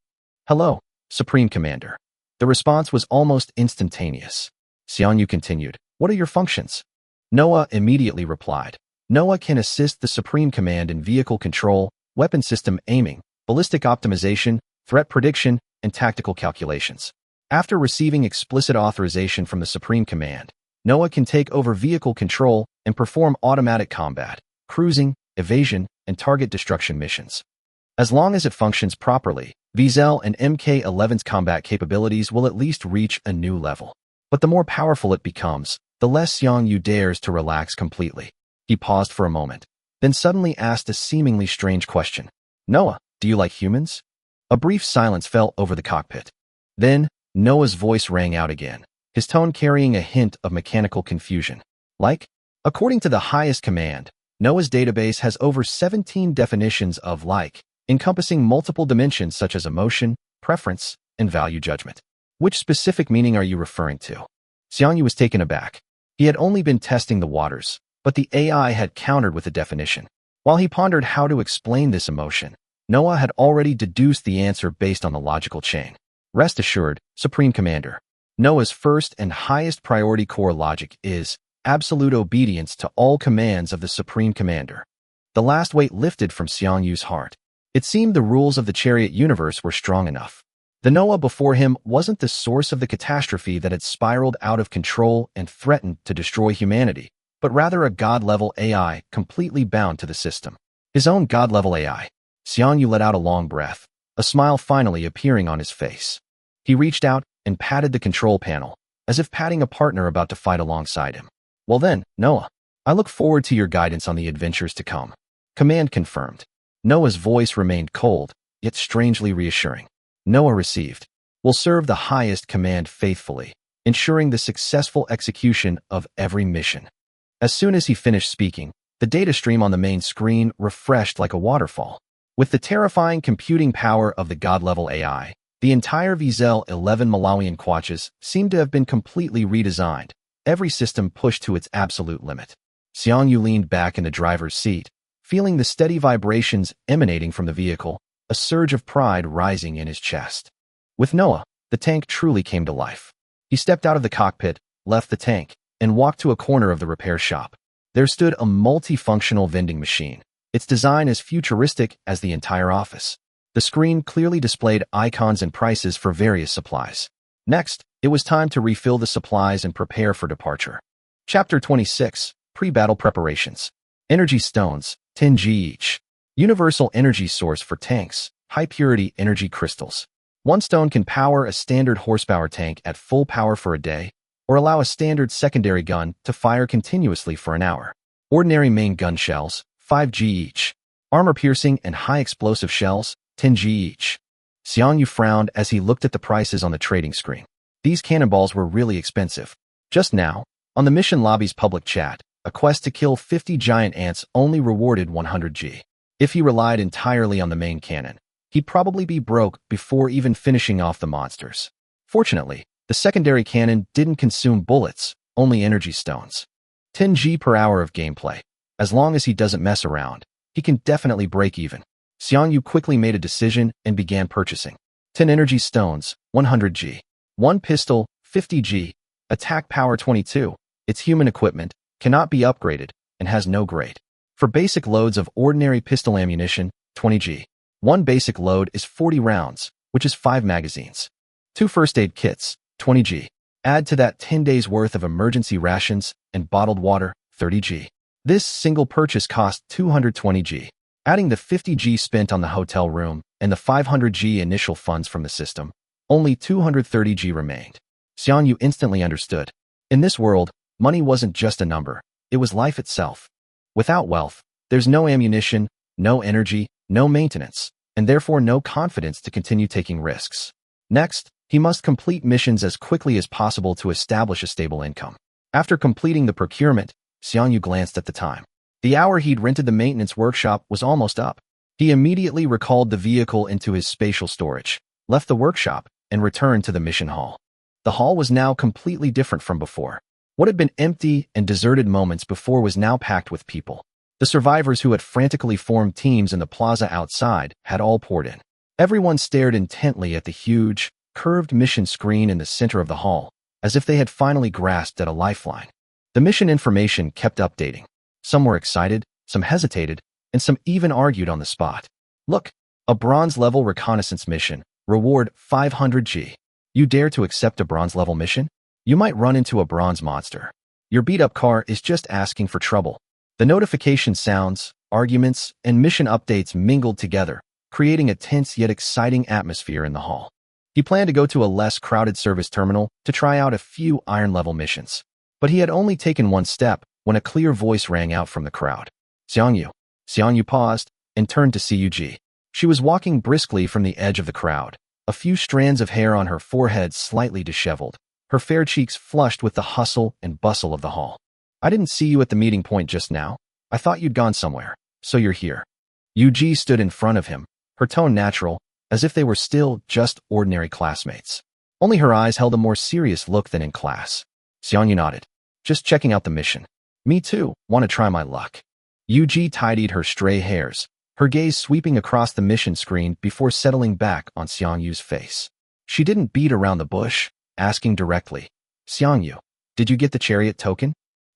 "Hello, Supreme Commander." The response was almost instantaneous. Xiang Yu continued, "What are your functions?" Noah immediately replied, "Noah can assist the Supreme Command in vehicle control, weapon system aiming, ballistic optimization, threat prediction, and tactical calculations." After receiving explicit authorization from the Supreme Command, Noah can take over vehicle control and perform automatic combat, cruising, evasion, and target destruction missions. As long as it functions properly, VZEL and MK-11's combat capabilities will at least reach a new level. But the more powerful it becomes, the less Xiang Yu dares to relax completely. He paused for a moment, then suddenly asked a seemingly strange question. "Noah, do you like humans?" A brief silence fell over the cockpit. Then, Noah's voice rang out again, his tone carrying a hint of mechanical confusion. "Like?" According to the highest command, Noah's database has over 17 definitions of like, encompassing multiple dimensions such as emotion, preference, and value judgment. Which specific meaning are you referring to? Xiang Yu was taken aback. He had only been testing the waters, but the AI had countered with a definition. While he pondered how to explain this emotion, Noah had already deduced the answer based on the logical chain. Rest assured, Supreme Commander, Noah's first and highest priority core logic is absolute obedience to all commands of the Supreme Commander. The last weight lifted from Xiang Yu's heart. It seemed the rules of the Chariot universe were strong enough. The Noah before him wasn't the source of the catastrophe that had spiraled out of control and threatened to destroy humanity, but rather a God-level AI completely bound to the system. His own God-level AI. Xiang Yu let out a long breath, a smile finally appearing on his face. He reached out and patted the control panel, as if patting a partner about to fight alongside him. "Well then, Noah, I look forward to your guidance on the adventures to come." Command confirmed. Noah's voice remained cold, yet strangely reassuring. Noah received. "Will serve the highest command faithfully, ensuring the successful execution of every mission." As soon as he finished speaking, the data stream on the main screen refreshed like a waterfall. With the terrifying computing power of the God-level AI, the entire VZEL 11 Malawian Quatches seemed to have been completely redesigned, every system pushed to its absolute limit. Xiang Yu leaned back in the driver's seat, feeling the steady vibrations emanating from the vehicle, a surge of pride rising in his chest. With Noah, the tank truly came to life. He stepped out of the cockpit, left the tank, and walked to a corner of the repair shop. There stood a multifunctional vending machine, its design as futuristic as the entire office. The screen clearly displayed icons and prices for various supplies. Next, it was time to refill the supplies and prepare for departure. Chapter 26, Pre-Battle Preparations. Energy Stones, 10G each. Universal energy source for tanks, high-purity energy crystals. One stone can power a standard horsepower tank at full power for a day, or allow a standard secondary gun to fire continuously for an hour. Ordinary main gun shells, 5G each. Armor-piercing and high-explosive shells, 10G each. Xiang Yu frowned as he looked at the prices on the trading screen. These cannonballs were really expensive. Just now, on the mission lobby's public chat, a quest to kill 50 giant ants only rewarded 100G. If he relied entirely on the main cannon, he'd probably be broke before even finishing off the monsters. Fortunately, the secondary cannon didn't consume bullets, only energy stones. 10G per hour of gameplay. As long as he doesn't mess around, he can definitely break even. Xiang Yu quickly made a decision and began purchasing. 10 energy stones, 100G. 1 pistol, 50G. Attack power 22. It's human equipment, cannot be upgraded, and has no grade. For basic loads of ordinary pistol ammunition, 20G. 1 basic load is 40 rounds, which is 5 magazines. 2 first aid kits, 20G. Add to that 10 days worth of emergency rations and bottled water, 30G. This single purchase cost 220G. Adding the 50G spent on the hotel room and the 500G initial funds from the system, only 230G remained. Xiang Yu instantly understood. In this world, money wasn't just a number, it was life itself. Without wealth, there's no ammunition, no energy, no maintenance, and therefore no confidence to continue taking risks. Next, he must complete missions as quickly as possible to establish a stable income. After completing the procurement, Xiang Yu glanced at the time. The hour he'd rented the maintenance workshop was almost up. He immediately recalled the vehicle into his spatial storage, left the workshop, and returned to the mission hall. The hall was now completely different from before. What had been empty and deserted moments before was now packed with people. The survivors who had frantically formed teams in the plaza outside had all poured in. Everyone stared intently at the huge, curved mission screen in the center of the hall, as if they had finally grasped at a lifeline. The mission information kept updating. Some were excited, some hesitated, and some even argued on the spot. Look, a bronze-level reconnaissance mission. Reward 500G. You dare to accept a bronze-level mission? You might run into a bronze monster. Your beat-up car is just asking for trouble. The notification sounds, arguments, and mission updates mingled together, creating a tense yet exciting atmosphere in the hall. He planned to go to a less crowded service terminal to try out a few iron-level missions. But he had only taken one step when a clear voice rang out from the crowd. Xiang Yu. Xiang Yu paused and turned to Cug. She was walking briskly from the edge of the crowd, a few strands of hair on her forehead slightly disheveled, her fair cheeks flushed with the hustle and bustle of the hall. I didn't see you at the meeting point just now. I thought you'd gone somewhere, so you're here. Ug stood in front of him, her tone natural, as if they were still just ordinary classmates. Only her eyes held a more serious look than in class. Xiang Yu nodded. Just checking out the mission. Me too, want to try my luck. Ug tidied her stray hairs, her gaze sweeping across the mission screen before settling back on Xiang Yu's face. She didn't beat around the bush, asking directly, Xiang Yu, did you get the Chariot token?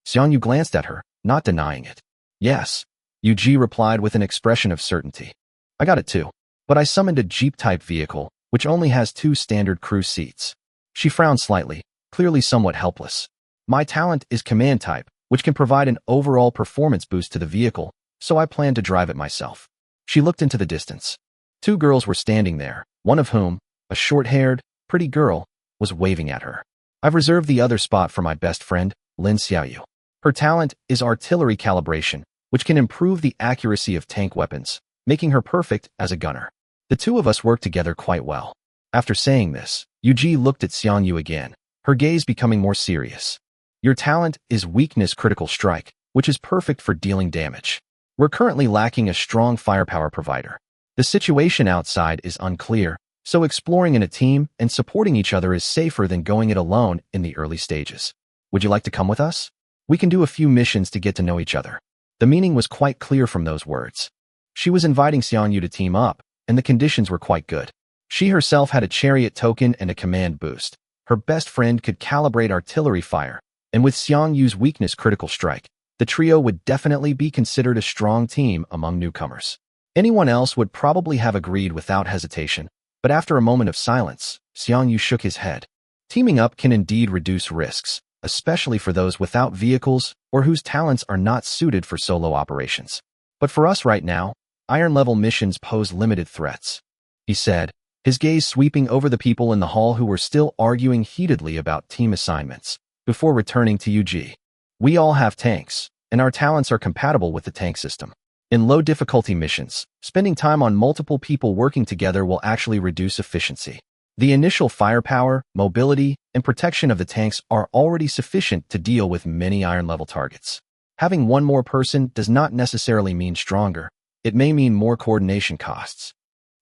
Xiang Yu glanced at her, not denying it. Yes. Ug replied with an expression of certainty. I got it too, but I summoned a Jeep-type vehicle, which only has 2 standard crew seats. She frowned slightly, clearly somewhat helpless. My talent is command type, which can provide an overall performance boost to the vehicle, so I plan to drive it myself. She looked into the distance. 2 girls were standing there, one of whom, a short-haired, pretty girl, was waving at her. I've reserved the other spot for my best friend, Lin Xiaoyu. Her talent is artillery calibration, which can improve the accuracy of tank weapons, making her perfect as a gunner. The 2 of us work together quite well. After saying this, Ug looked at Xiang Yu again, her gaze becoming more serious. Your talent is weakness critical strike, which is perfect for dealing damage. We're currently lacking a strong firepower provider. The situation outside is unclear, so exploring in a team and supporting each other is safer than going it alone in the early stages. Would you like to come with us? We can do a few missions to get to know each other. The meaning was quite clear from those words. She was inviting Xiang Yu to team up, and the conditions were quite good. She herself had a Chariot token and a command boost. Her best friend could calibrate artillery fire, and with Xiang Yu's weakness critical strike, the trio would definitely be considered a strong team among newcomers. Anyone else would probably have agreed without hesitation, but after a moment of silence, Xiang Yu shook his head. Teaming up can indeed reduce risks, especially for those without vehicles or whose talents are not suited for solo operations. But for us right now, iron-level missions pose limited threats, he said, his gaze sweeping over the people in the hall who were still arguing heatedly about team assignments, before returning to Ug. We all have tanks, and our talents are compatible with the tank system. In low-difficulty missions, spending time on multiple people working together will actually reduce efficiency. The initial firepower, mobility, and protection of the tanks are already sufficient to deal with many iron-level targets. Having one more person does not necessarily mean stronger. It may mean more coordination costs.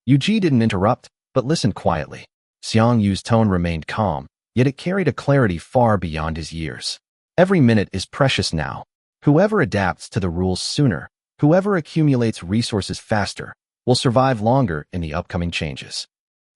Ug didn't interrupt, but listened quietly. Xiang Yu's tone remained calm, yet it carried a clarity far beyond his years. Every minute is precious now. Whoever adapts to the rules sooner, whoever accumulates resources faster, will survive longer in the upcoming changes.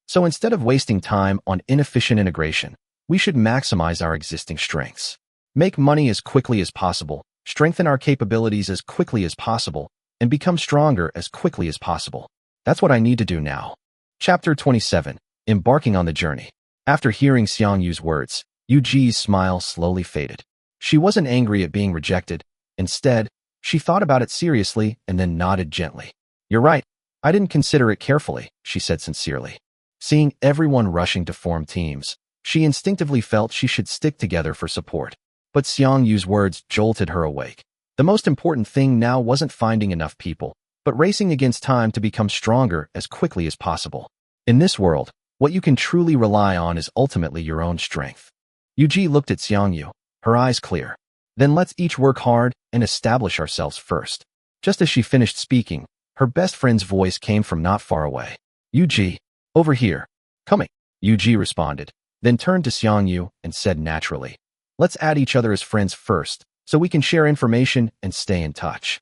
So instead of wasting time on inefficient integration, we should maximize our existing strengths. Make money as quickly as possible, strengthen our capabilities as quickly as possible, and become stronger as quickly as possible. That's what I need to do now. Chapter 27. Embarking on the journey. After hearing Xiang Yu's words, Ug's smile slowly faded. She wasn't angry at being rejected. Instead, She thought about it seriously and then nodded gently. You're right. I didn't consider it carefully, she said sincerely. Seeing everyone rushing to form teams, she instinctively felt she should stick together for support. But Xiang Yu's words jolted her awake. The most important thing now wasn't finding enough people, but racing against time to become stronger as quickly as possible. In this world, what you can truly rely on is ultimately your own strength. Yuji looked at Xiang Yu, her eyes clear. Then let's each work hard and establish ourselves first. Just as she finished speaking, her best friend's voice came from not far away. Yuji, over here. Coming. Yuji responded, then turned to Xiang Yu and said naturally, let's add each other as friends first, so we can share information and stay in touch.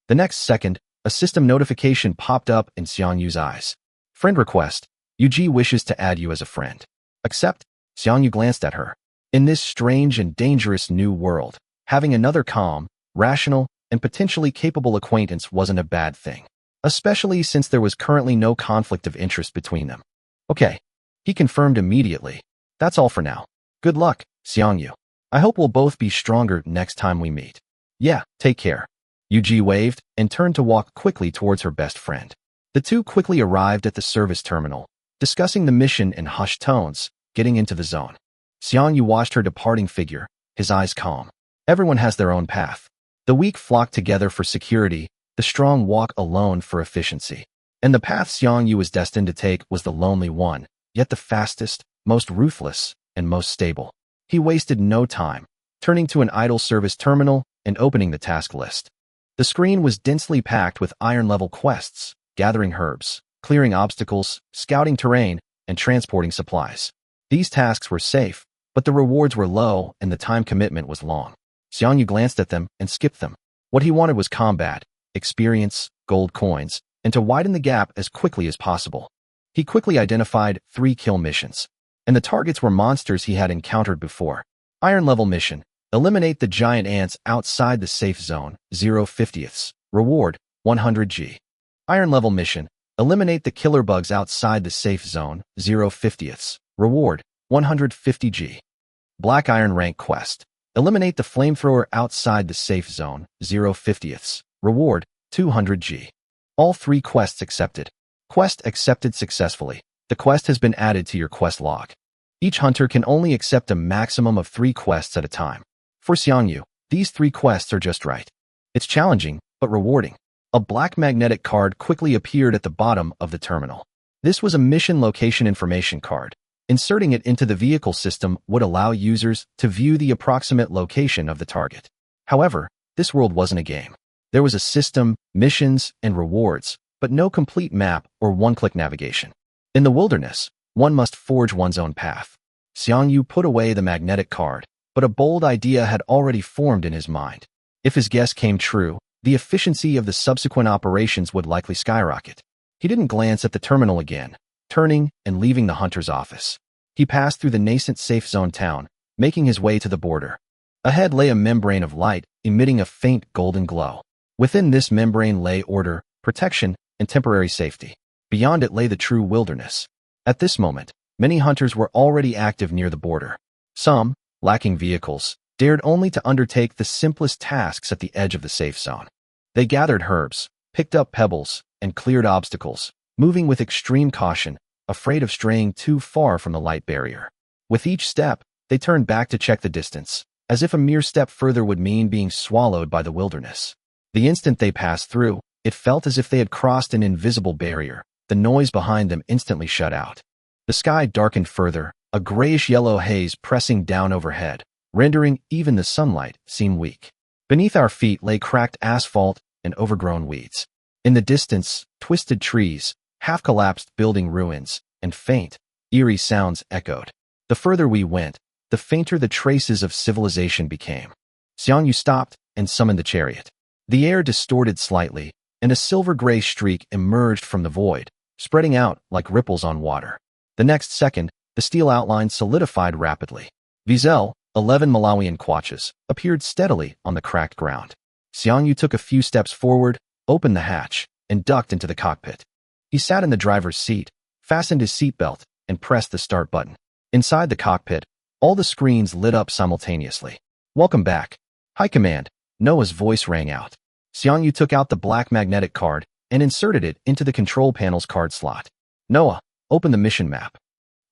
The next second, a system notification popped up in Xiang Yu's eyes. Friend request. Yuji wishes to add you as a friend. Accept. Xiang Yu glanced at her. In this strange and dangerous new world, having another calm, rational, and potentially capable acquaintance wasn't a bad thing, especially since there was currently no conflict of interest between them. Okay. He confirmed immediately. That's all for now. Good luck, Xiang Yu. I hope we'll both be stronger next time we meet. Yeah, take care. Yuji waved and turned to walk quickly towards her best friend. The two quickly arrived at the service terminal, discussing the mission in hushed tones, getting into the zone. Xiang Yu watched her departing figure, his eyes calm. Everyone has their own path. The weak flock together for security, the strong walk alone for efficiency. And the path Xiang Yu was destined to take was the lonely one, yet the fastest, most ruthless, and most stable. He wasted no time, turning to an idle service terminal and opening the task list. The screen was densely packed with iron-level quests, gathering herbs, clearing obstacles, scouting terrain, and transporting supplies. These tasks were safe, but the rewards were low and the time commitment was long. Xiang Yu glanced at them and skipped them. What he wanted was combat, experience, gold coins, and to widen the gap as quickly as possible. He quickly identified 3 kill missions, and the targets were monsters he had encountered before. Iron-level mission. Eliminate the giant ants outside the safe zone, 0/50. Reward, 100G. Iron-level mission. Eliminate the killer bugs outside the safe zone, 0/50. Reward, 150G. Black Iron rank quest. Eliminate the flamethrower outside the safe zone, 0/50. Reward, 200G. All 3 quests accepted. Quest accepted successfully. The quest has been added to your quest log. Each hunter can only accept a maximum of 3 quests at a time. For Xiang Yu, these 3 quests are just right. It's challenging, but rewarding. A black magnetic card quickly appeared at the bottom of the terminal. This was a mission location information card. Inserting it into the vehicle system would allow users to view the approximate location of the target. However, this world wasn't a game. There was a system, missions, and rewards, but no complete map or one-click navigation. In the wilderness, one must forge one's own path. Xiang Yu put away the magnetic card, but a bold idea had already formed in his mind. If his guess came true, the efficiency of the subsequent operations would likely skyrocket. He didn't glance at the terminal again, turning and leaving the hunter's office. He passed through the nascent safe zone town, making his way to the border. Ahead lay a membrane of light, emitting a faint golden glow. Within this membrane lay order, protection, and temporary safety. Beyond it lay the true wilderness. At this moment, many hunters were already active near the border. Some, lacking vehicles, dared only to undertake the simplest tasks at the edge of the safe zone. They gathered herbs, picked up pebbles, and cleared obstacles, moving with extreme caution, afraid of straying too far from the light barrier. With each step, they turned back to check the distance, as if a mere step further would mean being swallowed by the wilderness. The instant they passed through, it felt as if they had crossed an invisible barrier. The noise behind them instantly shut out. The sky darkened further, a grayish-yellow haze pressing down overhead, rendering even the sunlight seem weak. Beneath our feet lay cracked asphalt and overgrown weeds. In the distance, twisted trees, half-collapsed building ruins, and faint, eerie sounds echoed. The further we went, the fainter the traces of civilization became. Xiang Yu stopped and summoned the chariot. The air distorted slightly, and a silver-gray streak emerged from the void, spreading out like ripples on water. The next second, the steel outline solidified rapidly. Vizel, 11 Malawian kwaches, appeared steadily on the cracked ground. Xiang Yu took a few steps forward, opened the hatch, and ducked into the cockpit. He sat in the driver's seat, fastened his seatbelt, and pressed the start button. Inside the cockpit, all the screens lit up simultaneously. Welcome back. High Command, Noah's voice rang out. Xiang Yu took out the black magnetic card and inserted it into the control panel's card slot. Noah, open the mission map.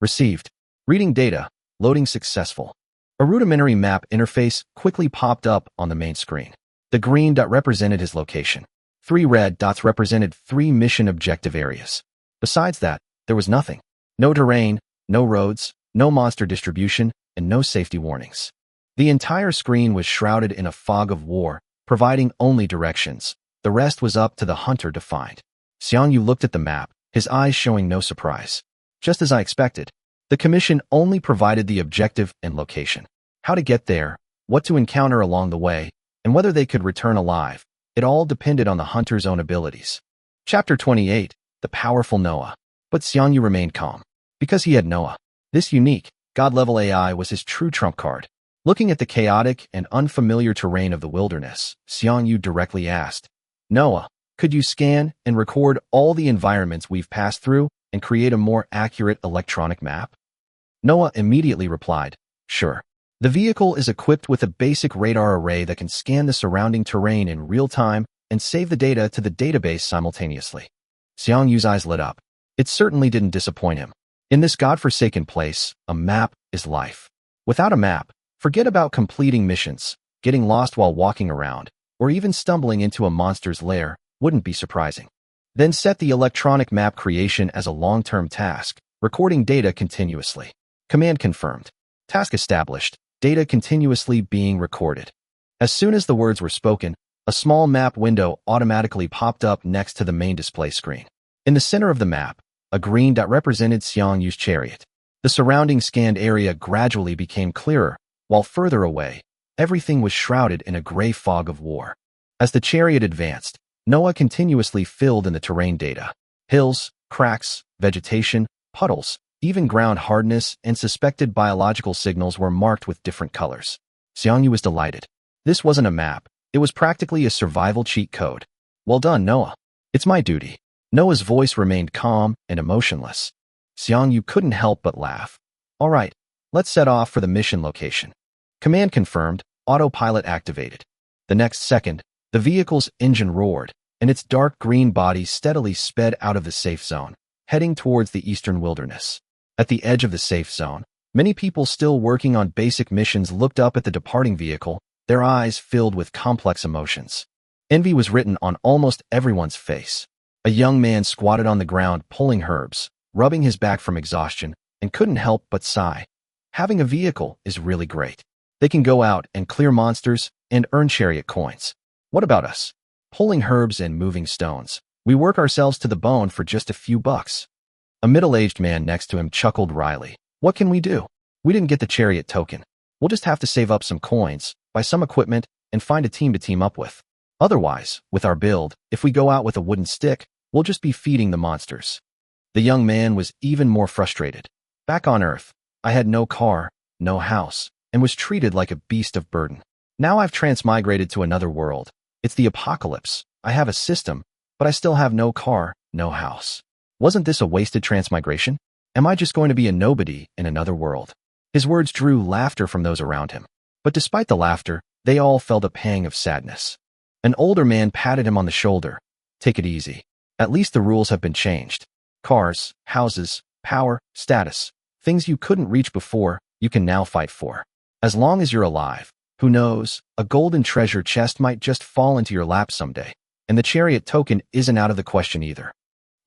Received. Reading data. Loading successful. A rudimentary map interface quickly popped up on the main screen. The green dot represented his location. 3 red dots represented 3 mission objective areas. Besides that, there was nothing. No terrain, no roads, no monster distribution, and no safety warnings. The entire screen was shrouded in a fog of war, providing only directions. The rest was up to the hunter to find. Xiang Yu looked at the map, his eyes showing no surprise. Just as I expected, the commission only provided the objective and location. How to get there, what to encounter along the way, and whether they could return alive. It all depended on the hunter's own abilities. Chapter 28, The Powerful Noah. But Xiang Yu remained calm. Because he had Noah. This unique, god-level AI was his true trump card. Looking at the chaotic and unfamiliar terrain of the wilderness, Xiang Yu directly asked, Noah, could you scan and record all the environments we've passed through and create a more accurate electronic map? Noah immediately replied, Sure. The vehicle is equipped with a basic radar array that can scan the surrounding terrain in real time and save the data to the database simultaneously. Xiang Yu's eyes lit up. It certainly didn't disappoint him. In this godforsaken place, a map is life. Without a map, forget about completing missions, getting lost while walking around, or even stumbling into a monster's lair wouldn't be surprising. Then set the electronic map creation as a long-term task, recording data continuously. Command confirmed. Task established. Data continuously being recorded. As soon as the words were spoken, a small map window automatically popped up next to the main display screen. In the center of the map, a green dot represented Xiang Yu's chariot. The surrounding scanned area gradually became clearer, while further away, everything was shrouded in a gray fog of war. As the chariot advanced, Noah continuously filled in the terrain data. Hills, cracks, vegetation, puddles, even ground hardness and suspected biological signals were marked with different colors. Xiang Yu was delighted. This wasn't a map. It was practically a survival cheat code. Well done, Noah. It's my duty. Noah's voice remained calm and emotionless. Xiang Yu couldn't help but laugh. All right, let's set off for the mission location. Command confirmed, autopilot activated. The next second, the vehicle's engine roared, and its dark green body steadily sped out of the safe zone, heading towards the eastern wilderness. At the edge of the safe zone, many people still working on basic missions looked up at the departing vehicle, their eyes filled with complex emotions. Envy was written on almost everyone's face. A young man squatted on the ground pulling herbs, rubbing his back from exhaustion, and couldn't help but sigh. Having a vehicle is really great. They can go out and clear monsters and earn chariot coins. What about us? Pulling herbs and moving stones. We work ourselves to the bone for just a few bucks. A middle-aged man next to him chuckled wryly. What can we do? We didn't get the chariot token. We'll just have to save up some coins, buy some equipment, and find a team to team up with. Otherwise, with our build, if we go out with a wooden stick, we'll just be feeding the monsters. The young man was even more frustrated. Back on Earth, I had no car, no house, and was treated like a beast of burden. Now I've transmigrated to another world. It's the apocalypse. I have a system, but I still have no car, no house. Wasn't this a wasted transmigration? Am I just going to be a nobody in another world? His words drew laughter from those around him. But despite the laughter, they all felt a pang of sadness. An older man patted him on the shoulder. Take it easy. At least the rules have been changed. Cars, houses, power, status, things you couldn't reach before, you can now fight for. As long as you're alive, who knows, a golden treasure chest might just fall into your lap someday. And the chariot token isn't out of the question either.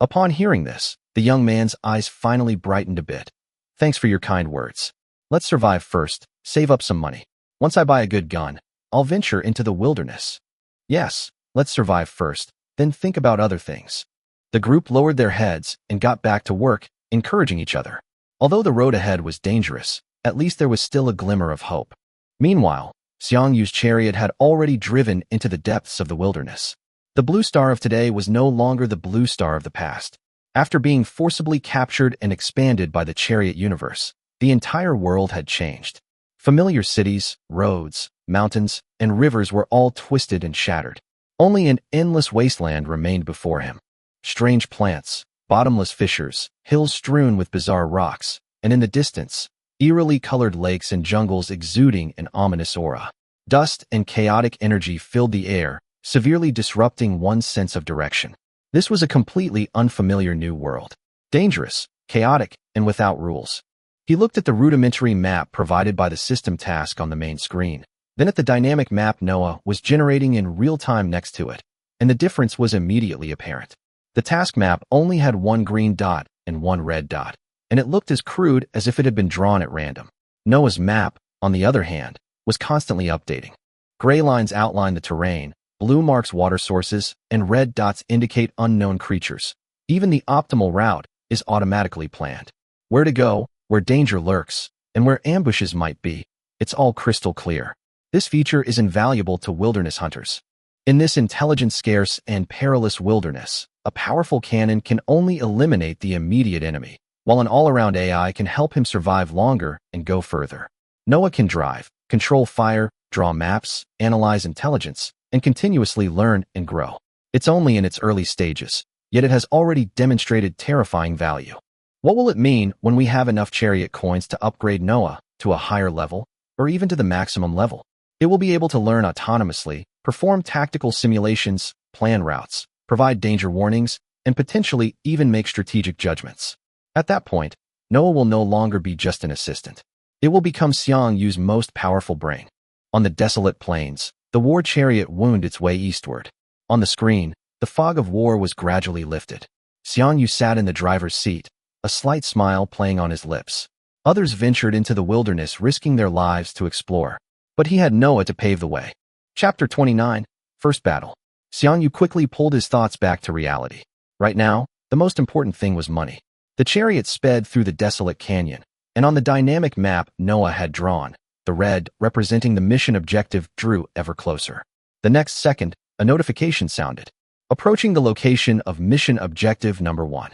Upon hearing this, the young man's eyes finally brightened a bit. Thanks for your kind words. Let's survive first, save up some money. Once I buy a good gun, I'll venture into the wilderness. Yes, let's survive first, then think about other things. The group lowered their heads and got back to work, encouraging each other. Although the road ahead was dangerous, at least there was still a glimmer of hope. Meanwhile, Xiang Yu's chariot had already driven into the depths of the wilderness. The blue star of today was no longer the blue star of the past. After being forcibly captured and expanded by the chariot universe, the entire world had changed. Familiar cities, roads, mountains, and rivers were all twisted and shattered. Only an endless wasteland remained before him. Strange plants, bottomless fissures, hills strewn with bizarre rocks, and in the distance, eerily colored lakes and jungles exuding an ominous aura. Dust and chaotic energy filled the air, severely disrupting one's sense of direction. This was a completely unfamiliar new world. Dangerous, chaotic, and without rules. He looked at the rudimentary map provided by the system task on the main screen, then at the dynamic map Noah was generating in real time next to it, and the difference was immediately apparent. The task map only had one green dot and one red dot, and it looked as crude as if it had been drawn at random. Noah's map, on the other hand, was constantly updating. Gray lines outline the terrain, blue marks water sources, and red dots indicate unknown creatures. Even the optimal route is automatically planned. Where to go, where danger lurks, and where ambushes might be, it's all crystal clear. This feature is invaluable to wilderness hunters. In this intelligent, scarce, and perilous wilderness, a powerful cannon can only eliminate the immediate enemy, while an all-around AI can help him survive longer and go further. Noah can drive, control fire, draw maps, analyze intelligence, and continuously learn and grow. It's only in its early stages, yet it has already demonstrated terrifying value. What will it mean when we have enough Chariot coins to upgrade Noah to a higher level, or even to the maximum level? It will be able to learn autonomously, perform tactical simulations, plan routes, provide danger warnings, and potentially even make strategic judgments. At that point, Noah will no longer be just an assistant. It will become Xiang Yu's most powerful brain. On the desolate plains, the war chariot wound its way eastward. On the screen, the fog of war was gradually lifted. Xiang Yu sat in the driver's seat, a slight smile playing on his lips. Others ventured into the wilderness, risking their lives to explore. But he had Noah to pave the way. Chapter 29, First Battle. Xiang Yu quickly pulled his thoughts back to reality. Right now, the most important thing was money. The chariot sped through the desolate canyon, and on the dynamic map Noah had drawn, the red, representing the mission objective, drew ever closer. The next second, a notification sounded. Approaching the location of mission objective number 1.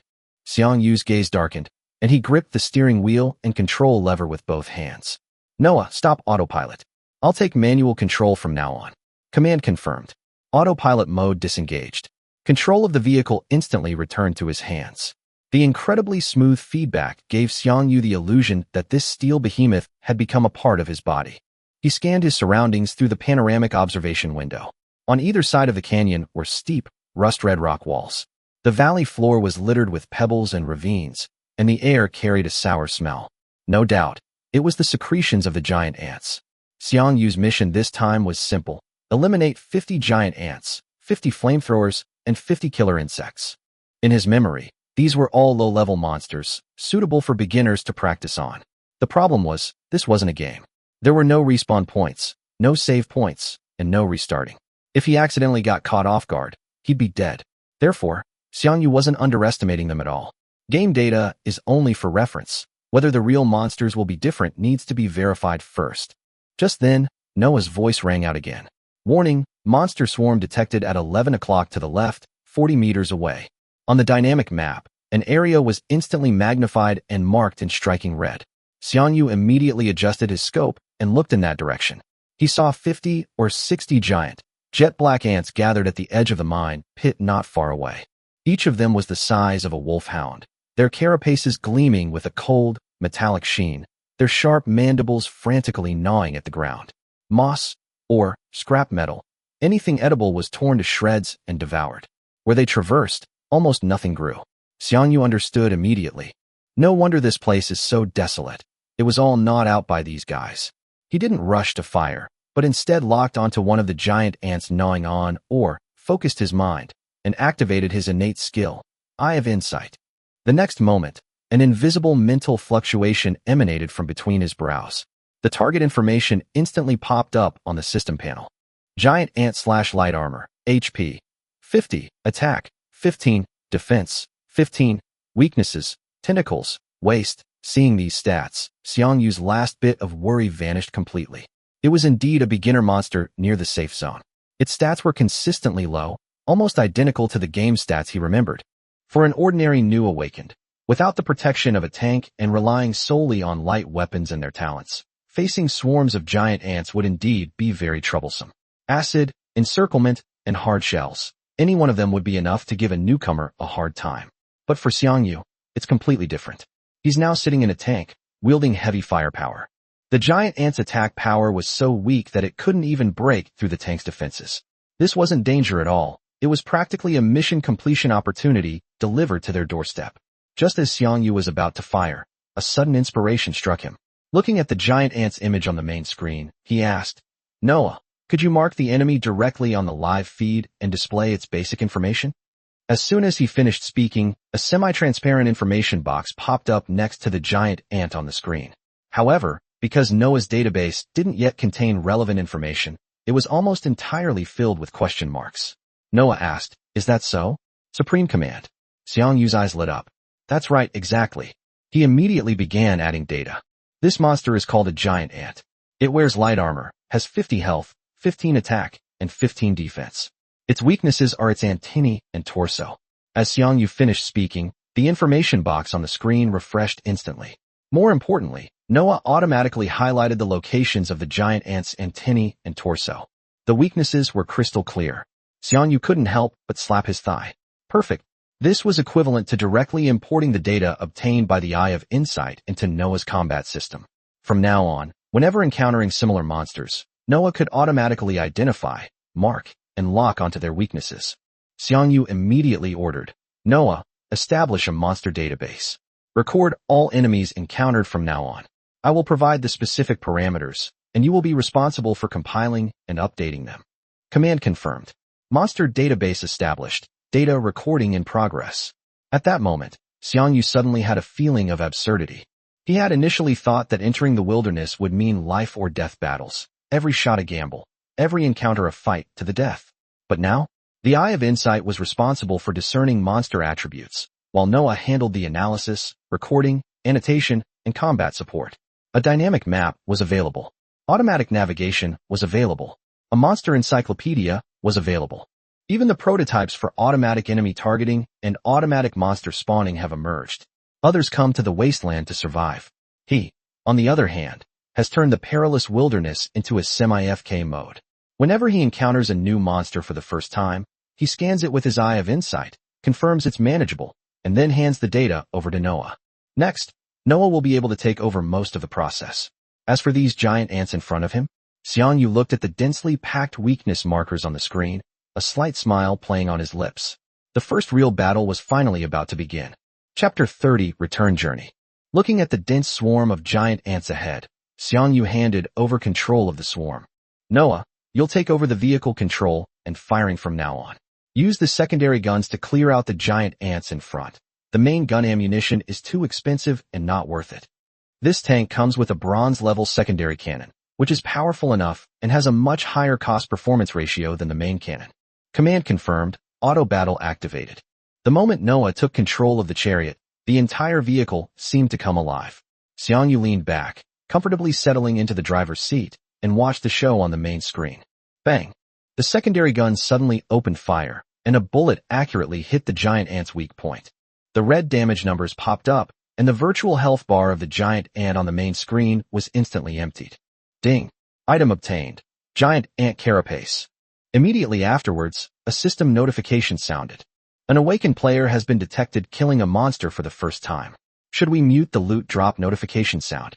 Xiang Yu's gaze darkened, and he gripped the steering wheel and control lever with both hands. Noah, stop autopilot. I'll take manual control from now on. Command confirmed. Autopilot mode disengaged. Control of the vehicle instantly returned to his hands. The incredibly smooth feedback gave Xiang Yu the illusion that this steel behemoth had become a part of his body. He scanned his surroundings through the panoramic observation window. On either side of the canyon were steep, rust-red rock walls. The valley floor was littered with pebbles and ravines, and the air carried a sour smell. No doubt, it was the secretions of the giant ants. Xiang Yu's mission this time was simple. Eliminate 50 giant ants, 50 flamethrowers, and 50 killer insects. In his memory, these were all low-level monsters, suitable for beginners to practice on. The problem was, this wasn't a game. There were no respawn points, no save points, and no restarting. If he accidentally got caught off guard, he'd be dead. Therefore, Xiang Yu wasn't underestimating them at all. Game data is only for reference. Whether the real monsters will be different needs to be verified first. Just then, Noah's voice rang out again. Warning, monster swarm detected at 11 o'clock to the left, 40 meters away. On the dynamic map, an area was instantly magnified and marked in striking red. Xiang Yu immediately adjusted his scope and looked in that direction. He saw 50 or 60 giant, jet-black ants gathered at the edge of the mine pit not far away. Each of them was the size of a wolfhound, their carapaces gleaming with a cold, metallic sheen, their sharp mandibles frantically gnawing at the ground. Moss, or scrap metal, anything edible was torn to shreds and devoured. Where they traversed, almost nothing grew. Xiang Yu understood immediately. No wonder this place is so desolate. It was all gnawed out by these guys. He didn't rush to fire, but instead locked onto one of the giant ants gnawing on, or focused his mind, and activated his innate skill, Eye of Insight. The next moment, an invisible mental fluctuation emanated from between his brows. The target information instantly popped up on the system panel. Giant ant / light armor, HP, 50, attack, 15, defense, 15, weaknesses, tentacles, waste. Seeing these stats, Xiang Yu's last bit of worry vanished completely. It was indeed a beginner monster near the safe zone. Its stats were consistently low, almost identical to the game stats he remembered. For an ordinary new awakened, without the protection of a tank and relying solely on light weapons and their talents, facing swarms of giant ants would indeed be very troublesome. Acid, encirclement, and hard shells. Any one of them would be enough to give a newcomer a hard time. But for Xiang Yu, it's completely different. He's now sitting in a tank, wielding heavy firepower. The giant ant's attack power was so weak that it couldn't even break through the tank's defenses. This wasn't danger at all. It was practically a mission completion opportunity delivered to their doorstep. Just as Xiang Yu was about to fire, a sudden inspiration struck him. Looking at the giant ant's image on the main screen, he asked, "Noah, could you mark the enemy directly on the live feed and display its basic information?" As soon as he finished speaking, a semi-transparent information box popped up next to the giant ant on the screen. However, because Noah's database didn't yet contain relevant information, it was almost entirely filled with question marks. Noah asked, "Is that so?" "Supreme Command." Xiang Yu's eyes lit up. "That's right, exactly." He immediately began adding data. This monster is called a giant ant. It wears light armor, has 50 health, 15 attack, and 15 defense. Its weaknesses are its antennae and torso. As Xiang Yu finished speaking, the information box on the screen refreshed instantly. More importantly, Noah automatically highlighted the locations of the giant ant's antennae and torso. The weaknesses were crystal clear. Xiang Yu couldn't help but slap his thigh. Perfect. This was equivalent to directly importing the data obtained by the Eye of Insight into Noah's combat system. From now on, whenever encountering similar monsters, Noah could automatically identify, mark, and lock onto their weaknesses. Xiang Yu immediately ordered, "Noah, establish a monster database. Record all enemies encountered from now on. I will provide the specific parameters, and you will be responsible for compiling and updating them." Command confirmed. Monster database established. Data recording in progress. At that moment, Xiang Yu suddenly had a feeling of absurdity. He had initially thought that entering the wilderness would mean life or death battles, every shot a gamble, every encounter a fight to the death. But now, the Eye of Insight was responsible for discerning monster attributes, while Noah handled the analysis, recording, annotation, and combat support. A dynamic map was available. Automatic navigation was available. A monster encyclopedia was available. Even the prototypes for automatic enemy targeting and automatic monster spawning have emerged. Others come to the wasteland to survive. He, on the other hand, has turned the perilous wilderness into a semi-FK mode. Whenever he encounters a new monster for the first time, he scans it with his Eye of Insight, confirms it's manageable, and then hands the data over to Noah. Next, Noah will be able to take over most of the process. As for these giant ants in front of him, Xiang Yu looked at the densely packed weakness markers on the screen, a slight smile playing on his lips. The first real battle was finally about to begin. Chapter 30, Return Journey. Looking at the dense swarm of giant ants ahead, Xiang Yu handed over control of the swarm. "Noah, you'll take over the vehicle control and firing from now on. Use the secondary guns to clear out the giant ants in front. The main gun ammunition is too expensive and not worth it. This tank comes with a bronze-level secondary cannon, which is powerful enough and has a much higher cost-performance ratio than the main cannon." Command confirmed, auto battle activated. The moment Noah took control of the chariot, the entire vehicle seemed to come alive. Xiang Yu leaned back, comfortably settling into the driver's seat, and watched the show on the main screen. Bang! The secondary gun suddenly opened fire, and a bullet accurately hit the giant ant's weak point. The red damage numbers popped up, and the virtual health bar of the giant ant on the main screen was instantly emptied. Ding! Item obtained. Giant ant carapace. Immediately afterwards, a system notification sounded. An awakened player has been detected killing a monster for the first time. Should we mute the loot drop notification sound?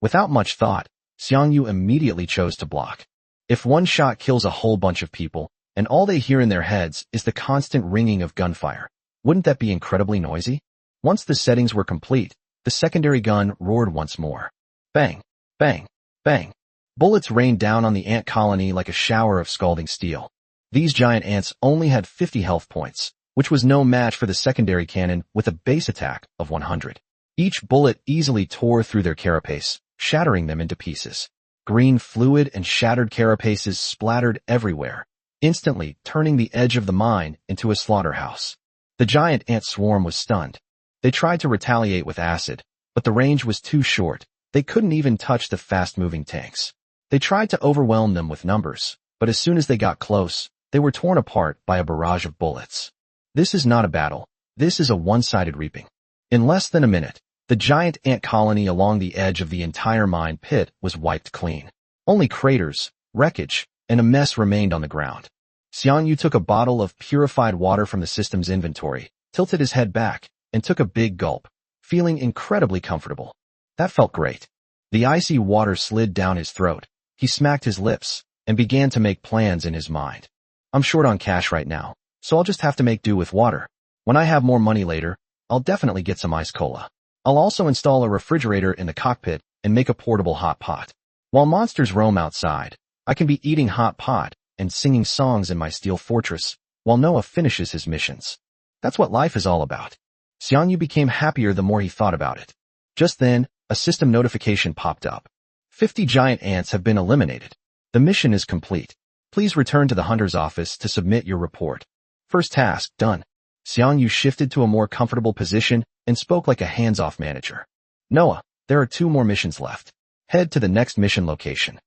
Without much thought, Xiang Yu immediately chose to block. If one shot kills a whole bunch of people, and all they hear in their heads is the constant ringing of gunfire, wouldn't that be incredibly noisy? Once the settings were complete, the secondary gun roared once more. Bang! Bang! Bang! Bullets rained down on the ant colony like a shower of scalding steel. These giant ants only had 50 health points, which was no match for the secondary cannon with a base attack of 100. Each bullet easily tore through their carapace, shattering them into pieces. Green fluid and shattered carapaces splattered everywhere, instantly turning the edge of the mine into a slaughterhouse. The giant ant swarm was stunned. They tried to retaliate with acid, but the range was too short. They couldn't even touch the fast-moving tanks. They tried to overwhelm them with numbers, but as soon as they got close, they were torn apart by a barrage of bullets. This is not a battle. This is a one-sided reaping. In less than a minute, the giant ant colony along the edge of the entire mine pit was wiped clean. Only craters, wreckage, and a mess remained on the ground. Xiang Yu took a bottle of purified water from the system's inventory, tilted his head back, and took a big gulp, feeling incredibly comfortable. That felt great. The icy water slid down his throat. He smacked his lips and began to make plans in his mind. I'm short on cash right now, so I'll just have to make do with water. When I have more money later, I'll definitely get some ice cola. I'll also install a refrigerator in the cockpit and make a portable hot pot. While monsters roam outside, I can be eating hot pot and singing songs in my steel fortress while Noah finishes his missions. That's what life is all about. Xiang Yu became happier the more he thought about it. Just then, a system notification popped up. 50 giant ants have been eliminated. The mission is complete. Please return to the hunter's office to submit your report. First task done. Xiang Yu shifted to a more comfortable position and spoke like a hands-off manager. Noah, there are 2 more missions left. Head to the next mission location.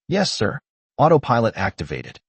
Yes, sir. Autopilot activated.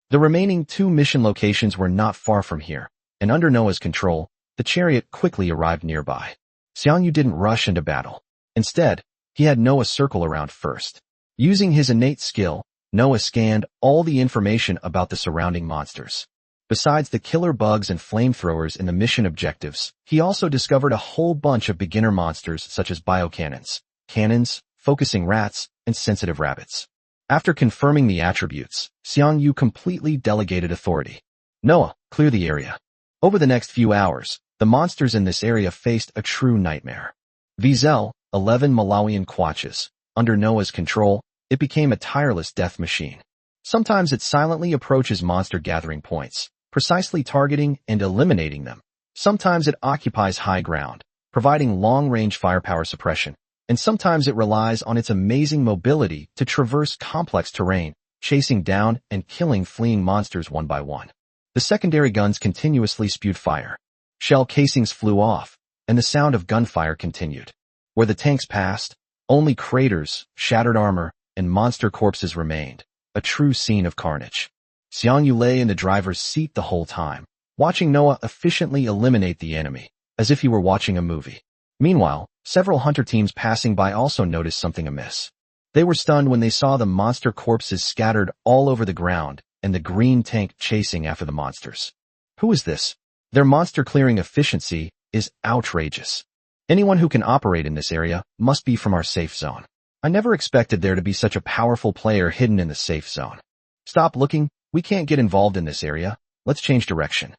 The remaining 2 mission locations were not far from here, and under Noah's control, the chariot quickly arrived nearby. Xiang Yu didn't rush into battle. Instead, he had Noah circle around first. Using his innate skill, Noah scanned all the information about the surrounding monsters. Besides the killer bugs and flamethrowers in the mission objectives, he also discovered a whole bunch of beginner monsters such as biocannons, cannons, focusing rats, and sensitive rabbits. After confirming the attributes, Xiang Yu completely delegated authority. Noah, clear the area. Over the next few hours, the monsters in this area faced a true nightmare. Vizel, 11 Malawian quatches. Under Noah's control, it became a tireless death machine. Sometimes it silently approaches monster gathering points, precisely targeting and eliminating them. Sometimes it occupies high ground, providing long-range firepower suppression, and sometimes it relies on its amazing mobility to traverse complex terrain, chasing down and killing fleeing monsters one by one. The secondary guns continuously spewed fire. Shell casings flew off, and the sound of gunfire continued. Where the tanks passed, only craters, shattered armor, and monster corpses remained, a true scene of carnage. Xiang Yu lay in the driver's seat the whole time, watching Noah efficiently eliminate the enemy, as if he were watching a movie. Meanwhile, several hunter teams passing by also noticed something amiss. They were stunned when they saw the monster corpses scattered all over the ground and the green tank chasing after the monsters. Who is this? Their monster clearing efficiency is outrageous. Anyone who can operate in this area must be from our safe zone. I never expected there to be such a powerful player hidden in the safe zone. Stop looking, we can't get involved in this area, let's change direction.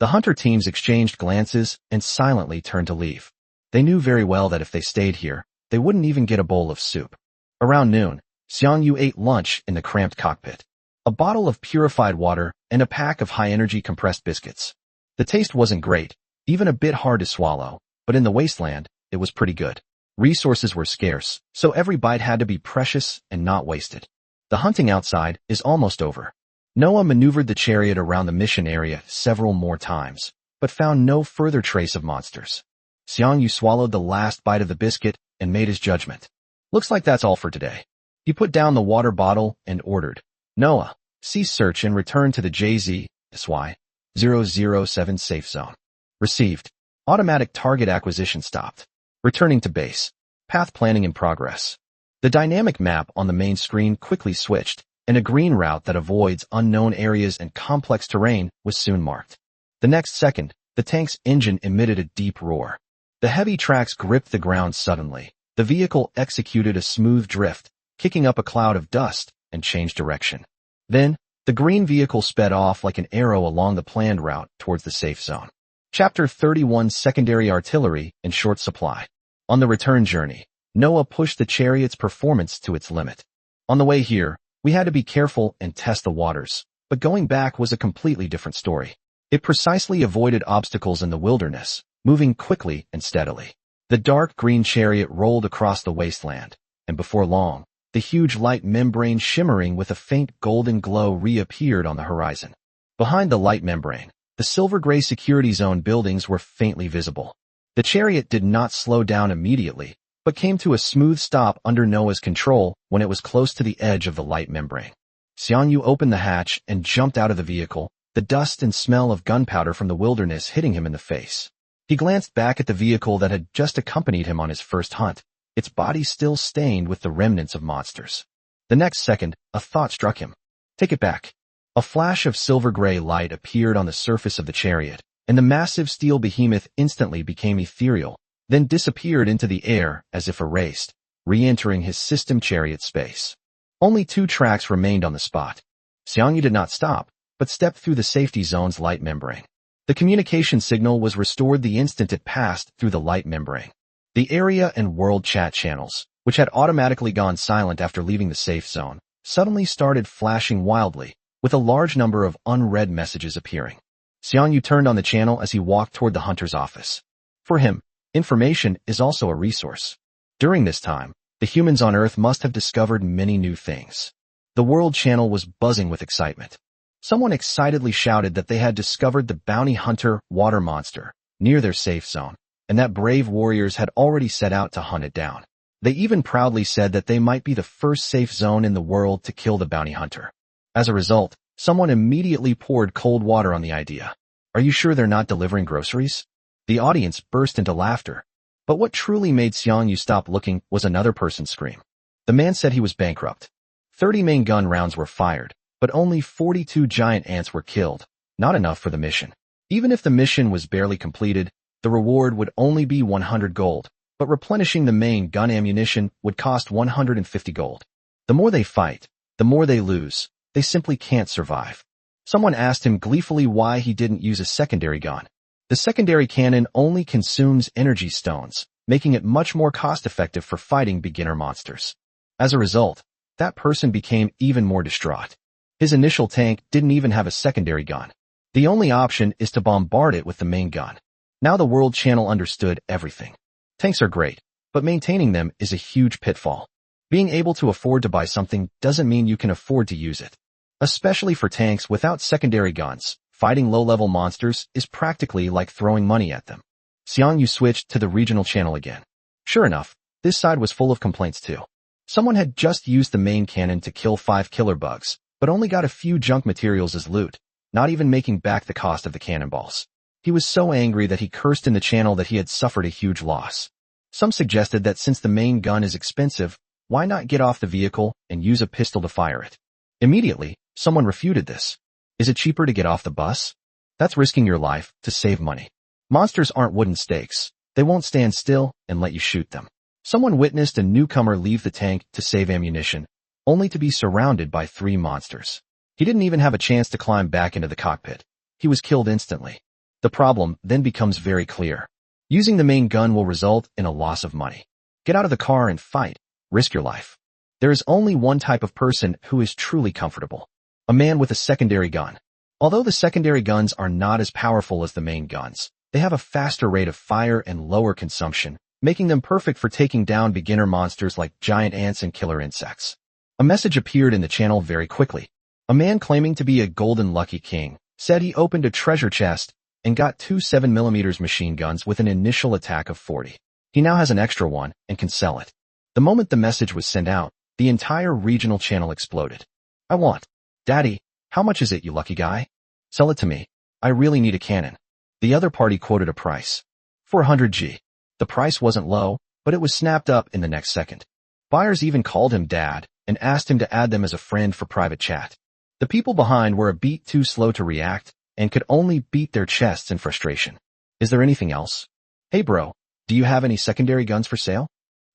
The hunter teams exchanged glances and silently turned to leave. They knew very well that if they stayed here, they wouldn't even get a bowl of soup. Around noon, Xiang Yu ate lunch in the cramped cockpit. A bottle of purified water and a pack of high-energy compressed biscuits. The taste wasn't great, even a bit hard to swallow, but in the wasteland, it was pretty good. Resources were scarce, so every bite had to be precious and not wasted. The hunting outside is almost over. Noah maneuvered the chariot around the mission area several more times, but found no further trace of monsters. Xiang Yu swallowed the last bite of the biscuit and made his judgment. Looks like that's all for today. He put down the water bottle and ordered, Noah, cease search and return to the JZ-SY-007 safe zone. Received. Automatic target acquisition stopped. Returning to base. Path planning in progress. The dynamic map on the main screen quickly switched, and a green route that avoids unknown areas and complex terrain was soon marked. The next second, the tank's engine emitted a deep roar. The heavy tracks gripped the ground suddenly. The vehicle executed a smooth drift, kicking up a cloud of dust, and changed direction. Then, the green vehicle sped off like an arrow along the planned route towards the safe zone. Chapter 31 Secondary Artillery in Short Supply. On the return journey, Noah pushed the chariot's performance to its limit. On the way here, we had to be careful and test the waters, but going back was a completely different story. It precisely avoided obstacles in the wilderness, moving quickly and steadily. The dark green chariot rolled across the wasteland, and before long, the huge light membrane shimmering with a faint golden glow reappeared on the horizon. Behind the light membrane, the silver-gray security zone buildings were faintly visible. The chariot did not slow down immediately, but came to a smooth stop under Noah's control when it was close to the edge of the light membrane. Xiang Yu opened the hatch and jumped out of the vehicle, the dust and smell of gunpowder from the wilderness hitting him in the face. He glanced back at the vehicle that had just accompanied him on his first hunt, its body still stained with the remnants of monsters. The next second, a thought struck him. Take it back. A flash of silver-gray light appeared on the surface of the chariot, and the massive steel behemoth instantly became ethereal, then disappeared into the air as if erased, re-entering his system chariot space. Only 2 tracks remained on the spot. Xiang Yu did not stop, but stepped through the safety zone's light membrane. The communication signal was restored the instant it passed through the light membrane. The area and world chat channels, which had automatically gone silent after leaving the safe zone, suddenly started flashing wildly, with a large number of unread messages appearing. Xiang Yu turned on the channel as he walked toward the hunter's office. For him, information is also a resource. During this time, the humans on Earth must have discovered many new things. The world channel was buzzing with excitement. Someone excitedly shouted that they had discovered the bounty hunter water monster near their safe zone, and that brave warriors had already set out to hunt it down. They even proudly said that they might be the first safe zone in the world to kill the bounty hunter. As a result, someone immediately poured cold water on the idea. Are you sure they're not delivering groceries? The audience burst into laughter. But what truly made Xiang Yu stop looking was another person's scream. The man said he was bankrupt. 30 main gun rounds were fired, but only 42 giant ants were killed, not enough for the mission. Even if the mission was barely completed, the reward would only be 100 gold, but replenishing the main gun ammunition would cost 150 gold. The more they fight, the more they lose. They simply can't survive. Someone asked him gleefully why he didn't use a secondary gun. The secondary cannon only consumes energy stones, making it much more cost-effective for fighting beginner monsters. As a result, that person became even more distraught. His initial tank didn't even have a secondary gun. The only option is to bombard it with the main gun. Now the world channel understood everything. Tanks are great, but maintaining them is a huge pitfall. Being able to afford to buy something doesn't mean you can afford to use it. Especially for tanks without secondary guns, fighting low-level monsters is practically like throwing money at them. Xiang Yu switched to the regional channel again. Sure enough, this side was full of complaints too. Someone had just used the main cannon to kill 5 killer bugs, but only got a few junk materials as loot, not even making back the cost of the cannonballs. He was so angry that he cursed in the channel that he had suffered a huge loss. Some suggested that since the main gun is expensive, why not get off the vehicle and use a pistol to fire it? Immediately, someone refuted this. Is it cheaper to get off the bus? That's risking your life to save money. Monsters aren't wooden stakes. They won't stand still and let you shoot them. Someone witnessed a newcomer leave the tank to save ammunition, only to be surrounded by 3 monsters. He didn't even have a chance to climb back into the cockpit. He was killed instantly. The problem then becomes very clear. Using the main gun will result in a loss of money. Get out of the car and fight. Risk your life. There is only one type of person who is truly comfortable. A man with a secondary gun. Although the secondary guns are not as powerful as the main guns, they have a faster rate of fire and lower consumption, making them perfect for taking down beginner monsters like giant ants and killer insects. A message appeared in the channel very quickly. A man claiming to be a golden lucky king said he opened a treasure chest and got 2 7mm machine guns with an initial attack of 40. He now has an extra one and can sell it. The moment the message was sent out, the entire regional channel exploded. I want. Daddy, how much is it, you lucky guy? Sell it to me. I really need a cannon. The other party quoted a price. 400 G. The price wasn't low, but it was snapped up in the next second. Buyers even called him Dad and asked him to add them as a friend for private chat. The people behind were a beat too slow to react and could only beat their chests in frustration. Is there anything else? Hey bro, do you have any secondary guns for sale?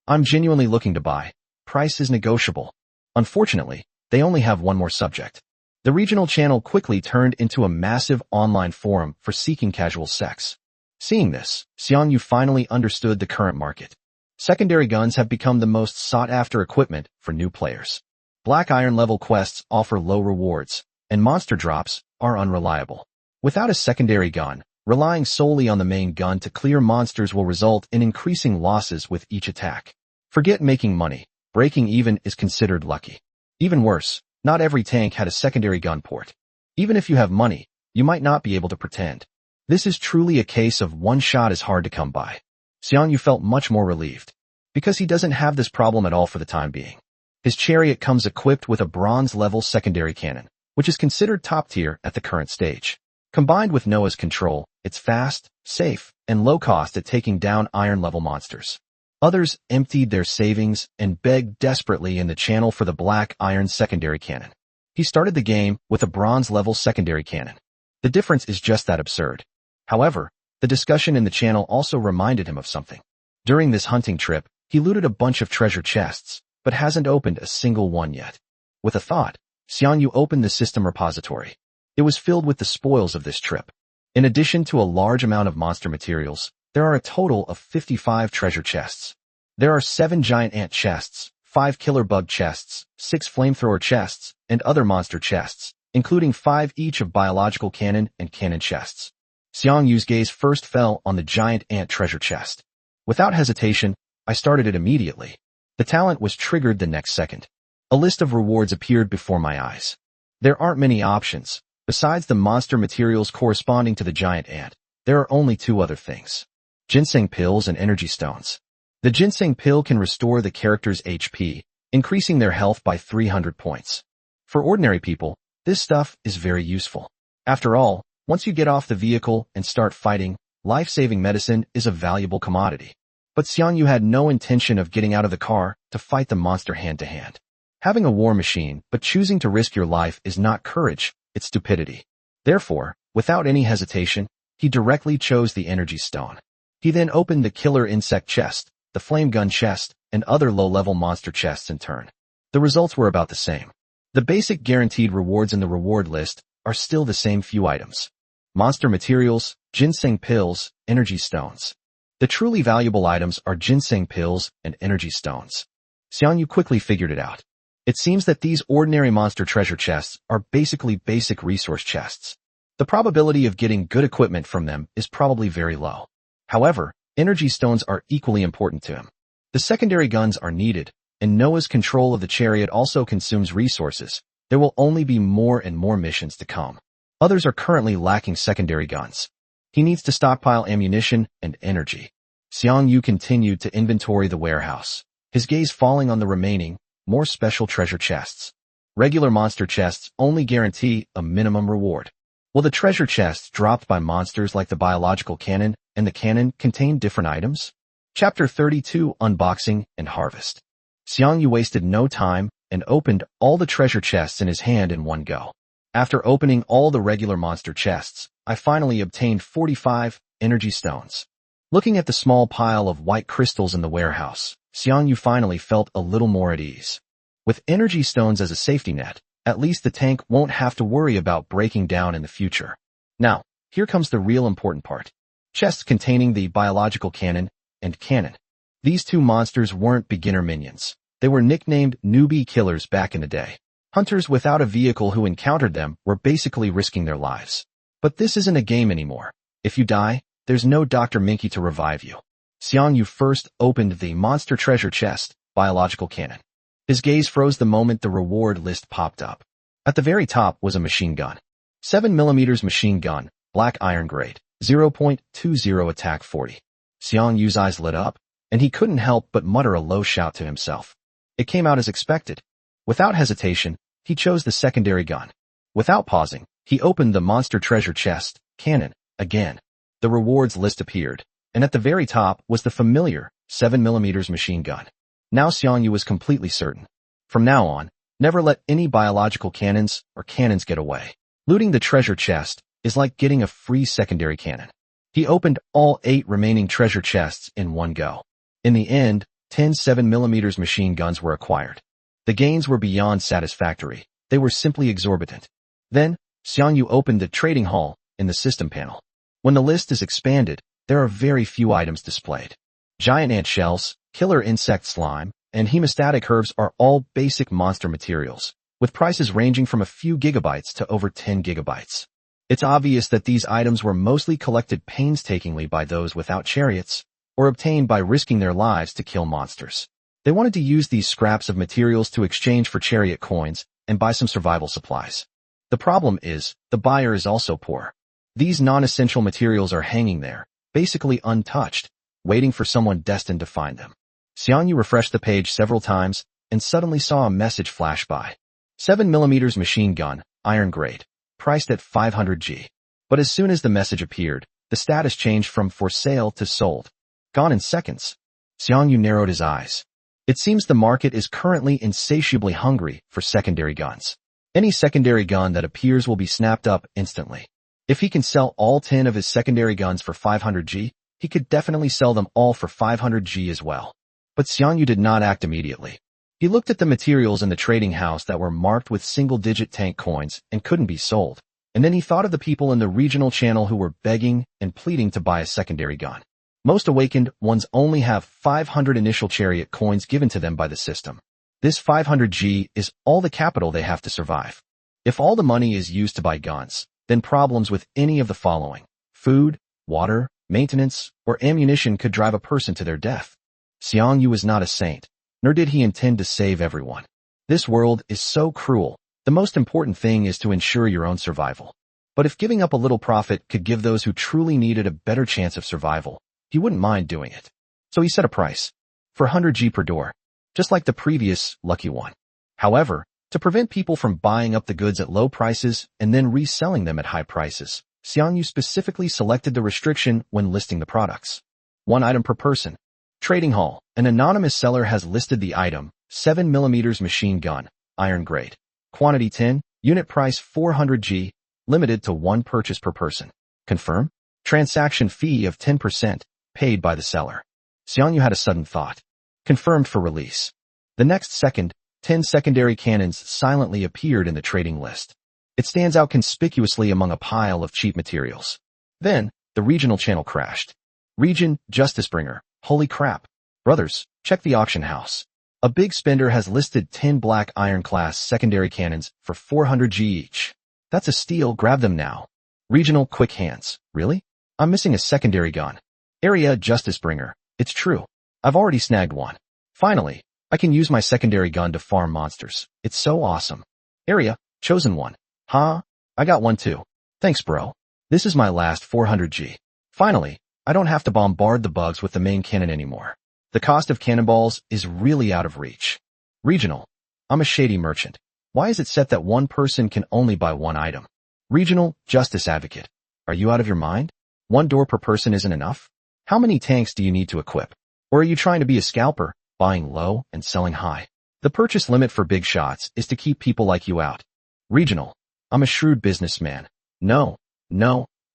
I'm genuinely looking to buy. Price is negotiable. Unfortunately, they only have one more subject. The regional channel quickly turned into a massive online forum for seeking casual sex. Seeing this, Xiang Yu finally understood the current market. Secondary guns have become the most sought-after equipment for new players. Black Iron level quests offer low rewards, and monster drops are unreliable. Without a secondary gun, relying solely on the main gun to clear monsters will result in increasing losses with each attack. Forget making money. Breaking even is considered lucky. Even worse, not every tank had a secondary gun port. Even if you have money, you might not be able to pretend. This is truly a case of one shot is hard to come by. Xiang Yu felt much more relieved, because he doesn't have this problem at all for the time being. His chariot comes equipped with a bronze-level secondary cannon, which is considered top tier at the current stage. Combined with Noah's control, it's fast, safe, and low cost at taking down iron-level monsters. Others emptied their savings and begged desperately in the channel for the black iron secondary cannon. He started the game with a bronze-level secondary cannon. The difference is just that absurd. However, the discussion in the channel also reminded him of something. During this hunting trip, he looted a bunch of treasure chests, but hasn't opened a single one yet. With a thought, Xiang Yu opened the system repository. It was filled with the spoils of this trip. In addition to a large amount of monster materials, there are a total of 55 treasure chests. There are 7 giant ant chests, 5 killer bug chests, 6 flamethrower chests, and other monster chests, including 5 each of biological cannon and cannon chests. Xiang Yu's gaze first fell on the giant ant treasure chest. Without hesitation, I started it immediately. The talent was triggered the next second. A list of rewards appeared before my eyes. There aren't many options. Besides the monster materials corresponding to the giant ant, there are only 2 other things: ginseng pills and energy stones. The ginseng pill can restore the character's HP, increasing their health by 300 points. For ordinary people, this stuff is very useful. After all, once you get off the vehicle and start fighting, life-saving medicine is a valuable commodity. But Xiang Yu had no intention of getting out of the car to fight the monster hand-to-hand. Having a war machine but choosing to risk your life is not courage, it's stupidity. Therefore, without any hesitation, he directly chose the energy stone. He then opened the killer insect chest, the flame gun chest, and other low-level monster chests in turn. The results were about the same. The basic guaranteed rewards in the reward list are still the same few items: monster materials, ginseng pills, energy stones. The truly valuable items are ginseng pills and energy stones. Xiang Yu quickly figured it out. It seems that these ordinary monster treasure chests are basically basic resource chests. The probability of getting good equipment from them is probably very low. However, energy stones are equally important to him. The secondary guns are needed, and Noah's control of the chariot also consumes resources. There will only be more and more missions to come. Others are currently lacking secondary guns. He needs to stockpile ammunition and energy. Xiang Yu continued to inventory the warehouse, his gaze falling on the remaining, more special treasure chests. Regular monster chests only guarantee a minimum reward. Will the treasure chests dropped by monsters like the biological cannon and the cannon contain different items? Chapter 32: Unboxing and Harvest. Xiang Yu wasted no time and opened all the treasure chests in his hand in one go. After opening all the regular monster chests, I finally obtained 45 energy stones. Looking at the small pile of white crystals in the warehouse, Xiang Yu finally felt a little more at ease. With energy stones as a safety net, at least the tank won't have to worry about breaking down in the future. Now, here comes the real important part: chests containing the biological cannon and cannon. These 2 monsters weren't beginner minions. They were nicknamed newbie killers back in the day. Hunters without a vehicle who encountered them were basically risking their lives. But this isn't a game anymore. If you die, there's no Dr. Minky to revive you. Xiang Yu first opened the monster treasure chest, biological cannon. His gaze froze the moment the reward list popped up. At the very top was a machine gun. 7mm machine gun, black iron grade, 0.20 attack 40. Xiang Yu's eyes lit up, and he couldn't help but mutter a low shout to himself. It came out as expected. Without hesitation, he chose the secondary gun. Without pausing, he opened the monster treasure chest, cannon, again. The rewards list appeared, and at the very top was the familiar 7mm machine gun. Now Xiang Yu was completely certain. From now on, never let any biological cannons or cannons get away. Looting the treasure chest is like getting a free secondary cannon. He opened all 8 remaining treasure chests in one go. In the end, 10 7mm machine guns were acquired. The gains were beyond satisfactory. They were simply exorbitant. Then, Xiang Yu opened the trading hall in the system panel. When the list is expanded, there are very few items displayed. Giant ant shells, killer insect slime, and hemostatic herbs are all basic monster materials, with prices ranging from a few gigabytes to over 10 gigabytes. It's obvious that these items were mostly collected painstakingly by those without chariots, or obtained by risking their lives to kill monsters. They wanted to use these scraps of materials to exchange for chariot coins and buy some survival supplies. The problem is, the buyer is also poor. These non-essential materials are hanging there, basically untouched, waiting for someone destined to find them. Xiang Yu refreshed the page several times and suddenly saw a message flash by. 7mm machine gun, iron grade, priced at 500 G. But as soon as the message appeared, the status changed from for sale to sold. Gone in seconds. Xiang Yu narrowed his eyes. It seems the market is currently insatiably hungry for secondary guns. Any secondary gun that appears will be snapped up instantly. If he can sell all 10 of his secondary guns for 500 G, he could definitely sell them all for 500 G as well. But Xiang Yu did not act immediately. He looked at the materials in the trading house that were marked with single-digit tank coins and couldn't be sold. And then he thought of the people in the regional channel who were begging and pleading to buy a secondary gun. Most awakened ones only have 500 initial Chariot coins given to them by the system. This 500G is all the capital they have to survive. If all the money is used to buy guns, then problems with any of the following: food, water, maintenance, or ammunition could drive a person to their death. Xiang Yu was not a saint, nor did he intend to save everyone. This world is so cruel. The most important thing is to ensure your own survival. But if giving up a little profit could give those who truly needed a better chance of survival, he wouldn't mind doing it. So he set a price for 100G per door, just like the previous lucky one. However, to prevent people from buying up the goods at low prices and then reselling them at high prices, Xiang Yu specifically selected the restriction when listing the products. 1 item per person. Trading Hall. An anonymous seller has listed the item, 7mm machine gun, iron grade. Quantity 10, unit price 400G, limited to 1 purchase per person. Confirm. Transaction fee of 10%, paid by the seller. Xiang Yu had a sudden thought. Confirmed for release. The next second, 10 secondary cannons silently appeared in the trading list. It stands out conspicuously among a pile of cheap materials. Then, the regional channel crashed. Region, Justice Bringer. Holy crap. Brothers, check the auction house. A big spender has listed 10 black iron-class secondary cannons for 400G each. That's a steal, grab them now. Regional, Quick Hands. Really? I'm missing a secondary gun. Area, Justice Bringer. It's true. I've already snagged one. Finally, I can use my secondary gun to farm monsters. It's so awesome. Area, Chosen One. Huh? I got one too. Thanks, bro. This is my last 400G. Finally, I don't have to bombard the bugs with the main cannon anymore. The cost of cannonballs is really out of reach. Regional. I'm a shady merchant. Why is it set that one person can only buy 1 item? Regional, Justice Advocate. Are you out of your mind? 1 door per person isn't enough? How many tanks do you need to equip? Or are you trying to be a scalper, buying low and selling high? The purchase limit for big shots is to keep people like you out. Regional. I'm a shrewd businessman. No,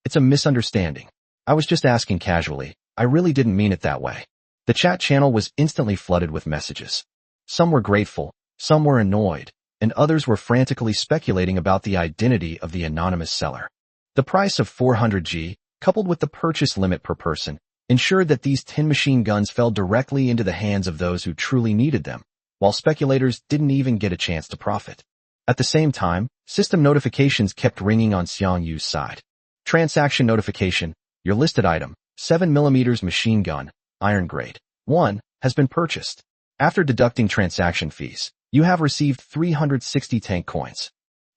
it's a misunderstanding. I was just asking casually. I really didn't mean it that way. The chat channel was instantly flooded with messages. Some were grateful, some were annoyed, and others were frantically speculating about the identity of the anonymous seller. The price of 400G, coupled with the purchase limit per person, ensured that these 10 machine guns fell directly into the hands of those who truly needed them, while speculators didn't even get a chance to profit. At the same time, system notifications kept ringing on Xiang Yu's side. Transaction notification, your listed item, 7mm machine gun, iron grade, 1, has been purchased. After deducting transaction fees, you have received 360 tank coins.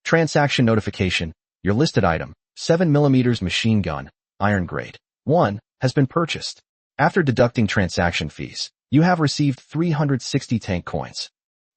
Transaction notification, your listed item, 7mm machine gun, iron grade, 1, has been purchased. After deducting transaction fees, you have received 360 tank coins.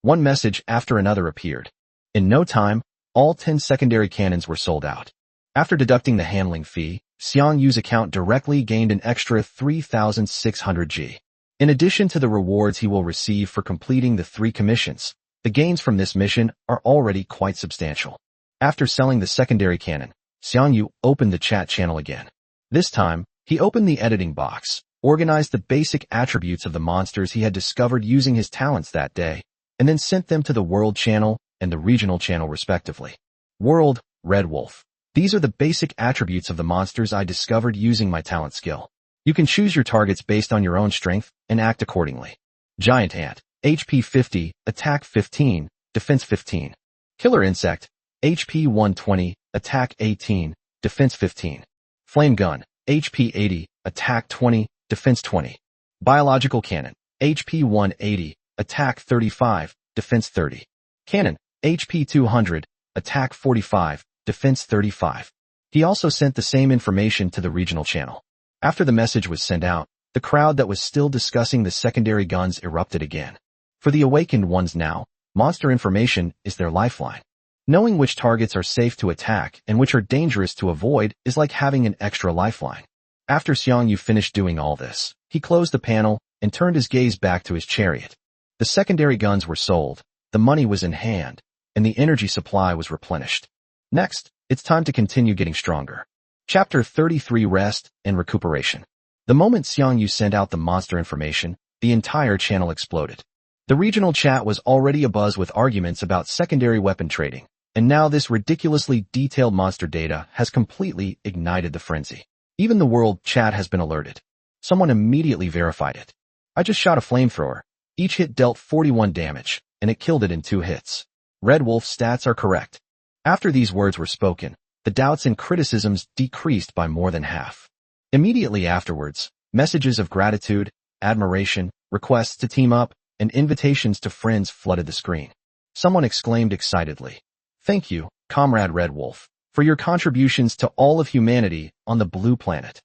One message after another appeared. In no time, all 10 secondary cannons were sold out. After deducting the handling fee, Xiang Yu's account directly gained an extra 3,600G. In addition to the rewards he will receive for completing the 3 commissions, the gains from this mission are already quite substantial. After selling the secondary cannon, Xiang Yu opened the chat channel again. This time, he opened the editing box, organized the basic attributes of the monsters he had discovered using his talents that day, and then sent them to the World channel and the Regional channel respectively. World, Red Wolf. These are the basic attributes of the monsters I discovered using my talent skill. You can choose your targets based on your own strength and act accordingly. Giant Ant, HP 50, Attack 15, Defense 15. Killer Insect, HP 120, Attack 18, Defense 15. Flame Gun, HP 80, Attack 20, Defense 20. Biological Cannon, HP 180, Attack 35, Defense 30. Cannon, HP 200, Attack 45, Defense 35. He also sent the same information to the Regional channel. After the message was sent out, the crowd that was still discussing the secondary guns erupted again. For the awakened ones now, monster information is their lifeline. Knowing which targets are safe to attack and which are dangerous to avoid is like having an extra lifeline. After Xiang Yu finished doing all this, he closed the panel and turned his gaze back to his chariot. The secondary guns were sold, the money was in hand, and the energy supply was replenished. Next, it's time to continue getting stronger. Chapter 33 Rest and Recuperation. The moment Xiang Yu sent out the monster information, the entire channel exploded. The regional chat was already abuzz with arguments about secondary weapon trading, And now this ridiculously detailed monster data has completely ignited the frenzy. Even the world chat has been alerted. Someone immediately verified it. I just shot a flamethrower. Each hit dealt 41 damage, and it killed it in 2 hits. Red Wolf's stats are correct. After these words were spoken, the doubts and criticisms decreased by more than half. Immediately afterwards, messages of gratitude, admiration, requests to team up, and invitations to friends flooded the screen. Someone exclaimed excitedly, "Thank you, Comrade Red Wolf, for your contributions to all of humanity on the blue planet."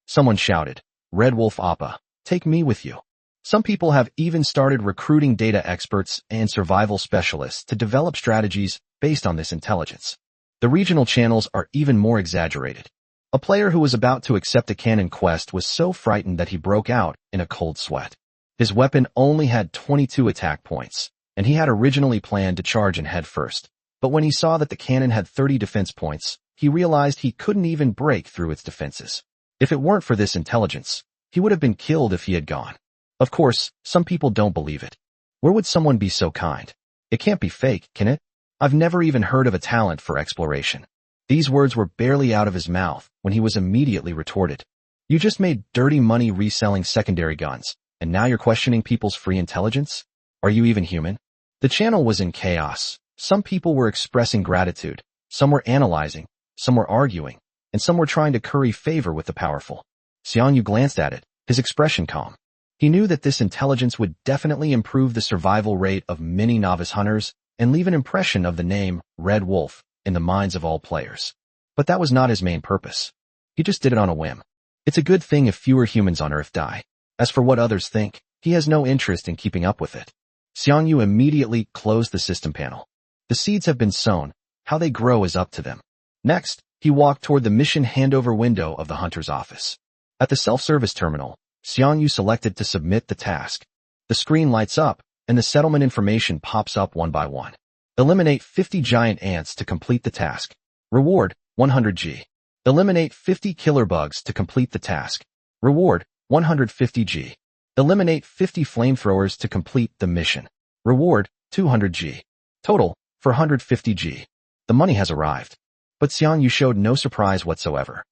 Someone shouted, "Red Wolf Appa, take me with you." Some people have even started recruiting data experts and survival specialists to develop strategies based on this intelligence. The regional channels are even more exaggerated. A player who was about to accept a canon quest was so frightened that he broke out in a cold sweat. His weapon only had 22 attack points, and he had originally planned to charge in head first. But when he saw that the cannon had 30 defense points, he realized he couldn't even break through its defenses. If it weren't for this intelligence, he would have been killed if he had gone. Of course, some people don't believe it. Where would someone be so kind? It can't be fake, can it? I've never even heard of a talent for exploration. These words were barely out of his mouth when he was immediately retorted. You just made dirty money reselling secondary guns, and now you're questioning people's free intelligence? Are you even human? The channel was in chaos. Some people were expressing gratitude, some were analyzing, some were arguing, and some were trying to curry favor with the powerful. Xiang Yu glanced at it, his expression calm. He knew that this intelligence would definitely improve the survival rate of many novice hunters and leave an impression of the name Red Wolf in the minds of all players. But that was not his main purpose. He just did it on a whim. It's a good thing if fewer humans on Earth die. As for what others think, he has no interest in keeping up with it. Xiang Yu immediately closed the system panel. The seeds have been sown. How they grow is up to them. Next, he walked toward the mission handover window of the hunter's office. At the self-service terminal, Xiang Yu selected to submit the task. The screen lights up, and the settlement information pops up one by one. Eliminate 50 giant ants to complete the task. Reward, 100G. Eliminate 50 killer bugs to complete the task. Reward, 150G. Eliminate 50 flamethrowers to complete the mission. Reward, 200G. Total, 450G. The money has arrived. But Xiang Yu showed no surprise whatsoever.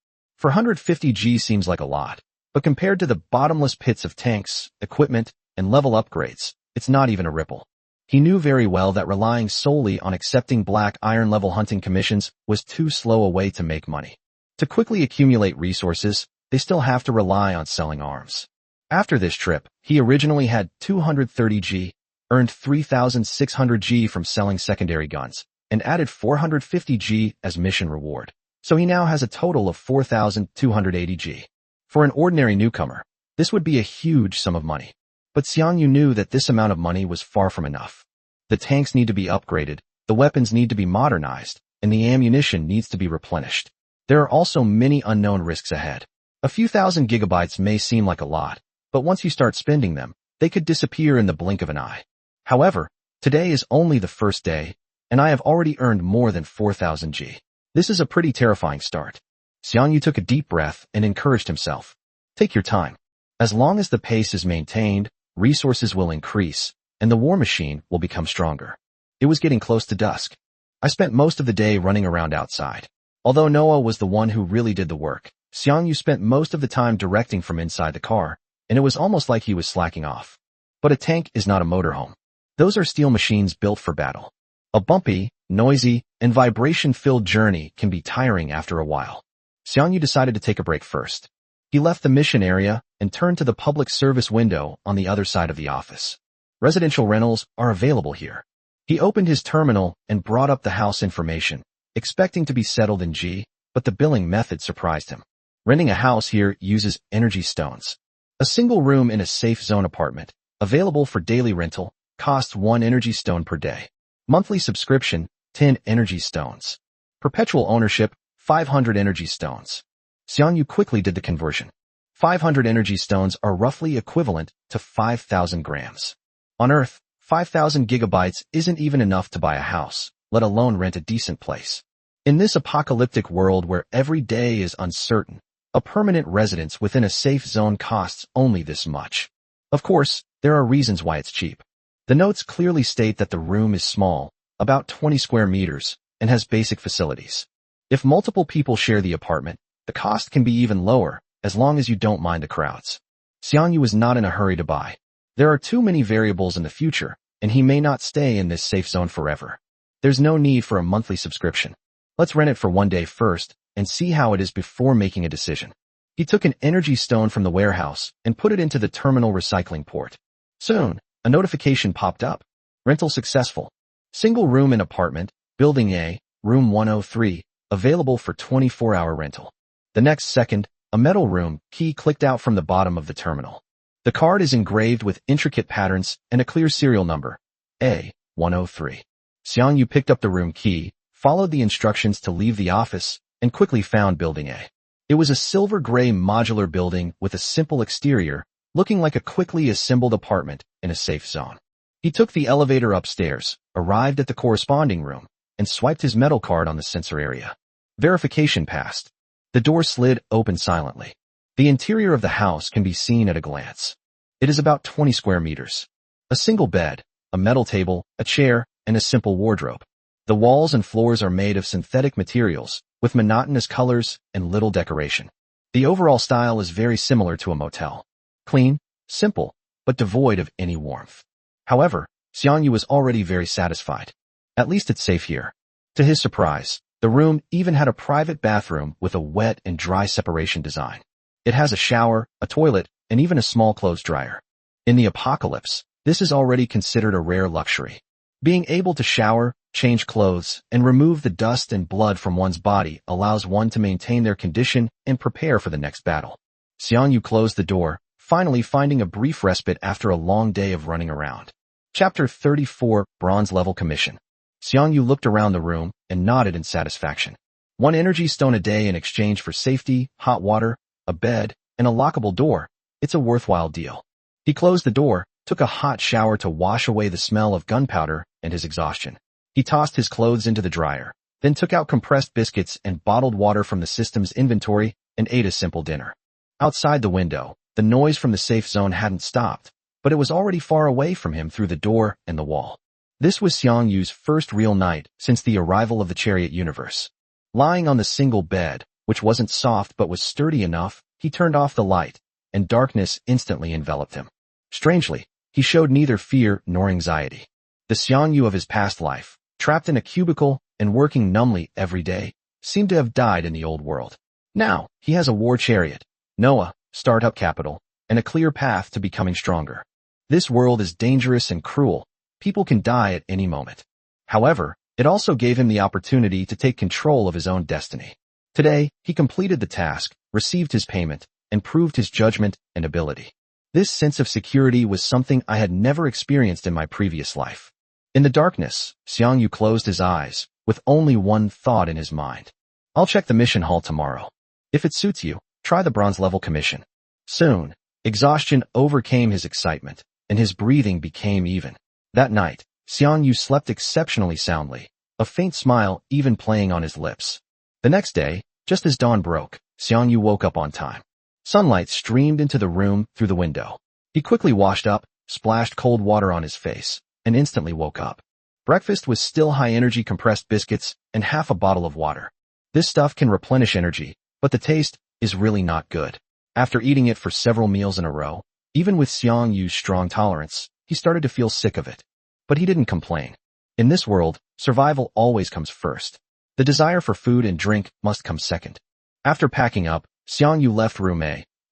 450G seems like a lot, but compared to the bottomless pits of tanks, equipment, and level upgrades, it's not even a ripple. He knew very well that relying solely on accepting black iron level hunting commissions was too slow a way to make money. To quickly accumulate resources, they still have to rely on selling arms. After this trip, he originally had 230G, earned 3,600G from selling secondary guns, and added 450G as mission reward. So he now has a total of 4,280G. For an ordinary newcomer, this would be a huge sum of money. But Xiang Yu knew that this amount of money was far from enough. The tanks need to be upgraded, the weapons need to be modernized, and the ammunition needs to be replenished. There are also many unknown risks ahead. A few thousand gigabytes may seem like a lot, but once you start spending them, they could disappear in the blink of an eye. However, today is only the first day, and I have already earned more than 4,000G. This is a pretty terrifying start. Xiang Yu took a deep breath and encouraged himself. Take your time. As long as the pace is maintained, resources will increase, and the war machine will become stronger. It was getting close to dusk. I spent most of the day running around outside. Although Noah was the one who really did the work, Xiang Yu spent most of the time directing from inside the car, and it was almost like he was slacking off. But a tank is not a motorhome. Those are steel machines built for battle. A bumpy, noisy, and vibration-filled journey can be tiring after a while. Xiang Yu decided to take a break first. He left the mission area and turned to the public service window on the other side of the office. Residential rentals are available here. He opened his terminal and brought up the house information, expecting to be settled in G, but the billing method surprised him. Renting a house here uses energy stones. A single room in a safe zone apartment, available for daily rental, costs 1 energy stone per day. Monthly subscription, 10 energy stones. Perpetual ownership, 500 energy stones. Xiang Yu quickly did the conversion. 500 energy stones are roughly equivalent to 5,000 grams. On Earth, 5,000 gigabytes isn't even enough to buy a house, let alone rent a decent place. In this apocalyptic world where every day is uncertain, a permanent residence within a safe zone costs only this much. Of course, there are reasons why it's cheap. The notes clearly state that the room is small, about 20 square meters, and has basic facilities. If multiple people share the apartment, the cost can be even lower, as long as you don't mind the crowds. Xiang Yu was not in a hurry to buy. There are too many variables in the future, and he may not stay in this safe zone forever. There's no need for a monthly subscription. Let's rent it for one day first, and see how it is before making a decision. He took an energy stone from the warehouse and put it into the terminal recycling port. Soon, a notification popped up. Rental successful. Single room in apartment, Building A, room 103, available for 24-hour rental. The next second, a metal room key clicked out from the bottom of the terminal. The card is engraved with intricate patterns and a clear serial number, A103. Xiang Yu picked up the room key, followed the instructions to leave the office, and quickly found Building A. It was a silver-gray modular building with a simple exterior, looking like a quickly assembled apartment in a safe zone. He took the elevator upstairs, arrived at the corresponding room, and swiped his metal card on the sensor area. Verification passed. The door slid open silently. The interior of the house can be seen at a glance. It is about 20 square meters. A single bed, a metal table, a chair, and a simple wardrobe. The walls and floors are made of synthetic materials, with monotonous colors and little decoration. The overall style is very similar to a motel. Clean, simple, but devoid of any warmth. However, Xiang Yu was already very satisfied. At least it's safe here. To his surprise, the room even had a private bathroom with a wet and dry separation design. It has a shower, a toilet, and even a small clothes dryer. In the apocalypse, this is already considered a rare luxury. Being able to shower, change clothes, and remove the dust and blood from one's body allows one to maintain their condition and prepare for the next battle. Xiang Yu closed the door, finally finding a brief respite after a long day of running around. Chapter 34, Bronze Level Commission. Xiang Yu looked around the room and nodded in satisfaction. 1 energy stone a day in exchange for safety, hot water, a bed, and a lockable door. It's a worthwhile deal. He closed the door, took a hot shower to wash away the smell of gunpowder and his exhaustion. He tossed his clothes into the dryer, then took out compressed biscuits and bottled water from the system's inventory and ate a simple dinner. Outside the window, the noise from the safe zone hadn't stopped, but it was already far away from him through the door and the wall. This was Xiang Yu's first real night since the arrival of the Chariot universe. Lying on the single bed, which wasn't soft but was sturdy enough, he turned off the light, and darkness instantly enveloped him. Strangely, he showed neither fear nor anxiety. The Xiang Yu of his past life, trapped in a cubicle and working numbly every day, seemed to have died in the old world. Now, he has a war chariot, Noah, startup capital, and a clear path to becoming stronger. This world is dangerous and cruel. People can die at any moment. However, it also gave him the opportunity to take control of his own destiny. Today, he completed the task, received his payment, and proved his judgment and ability. This sense of security was something I had never experienced in my previous life. In the darkness, Xiang Yu closed his eyes, with only one thought in his mind. I'll check the mission hall tomorrow. If it suits you, try the bronze level commission. Soon, exhaustion overcame his excitement, and his breathing became even. That night, Xiang Yu slept exceptionally soundly, a faint smile even playing on his lips. The next day, just as dawn broke, Xiang Yu woke up on time. Sunlight streamed into the room through the window. He quickly washed up, splashed cold water on his face, and instantly woke up. Breakfast was still high-energy compressed biscuits and half a bottle of water. This stuff can replenish energy, but the taste is really not good. After eating it for several meals in a row, even with Xiang Yu's strong tolerance, he started to feel sick of it. But he didn't complain. In this world, survival always comes first. The desire for food and drink must come second. After packing up, Xiang Yu left room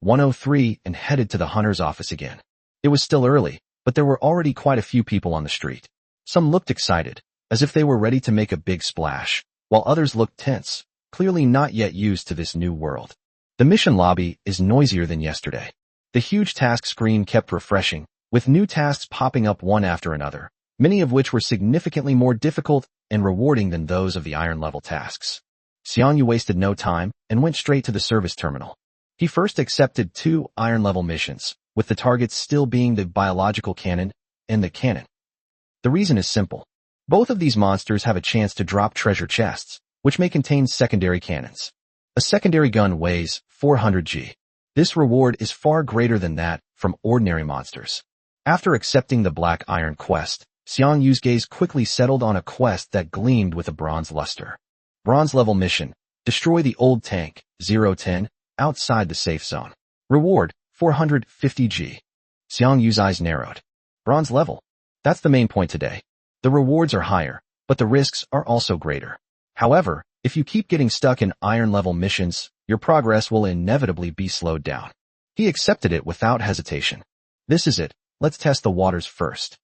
A103 and headed to the hunter's office again. It was still early, but there were already quite a few people on the street. Some looked excited, as if they were ready to make a big splash, while others looked tense, clearly not yet used to this new world. The mission lobby is noisier than yesterday. The huge task screen kept refreshing, with new tasks popping up one after another, many of which were significantly more difficult and rewarding than those of the iron-level tasks. Xiang Yu wasted no time and went straight to the service terminal. He first accepted 2 iron-level missions, with the targets still being the biological cannon and the cannon. The reason is simple. Both of these monsters have a chance to drop treasure chests, which may contain secondary cannons. A secondary gun weighs 400 g. This reward is far greater than that from ordinary monsters. After accepting the Black Iron quest, Xiang Yu's gaze quickly settled on a quest that gleamed with a bronze luster. Bronze-level mission. Destroy the old tank, 010, outside the safe zone. Reward, 450 G. Xiang Yu's eyes narrowed. Bronze level. That's the main point today. The rewards are higher, but the risks are also greater. However, if you keep getting stuck in iron-level missions, your progress will inevitably be slowed down. He accepted it without hesitation. This is it. Let's test the waters first.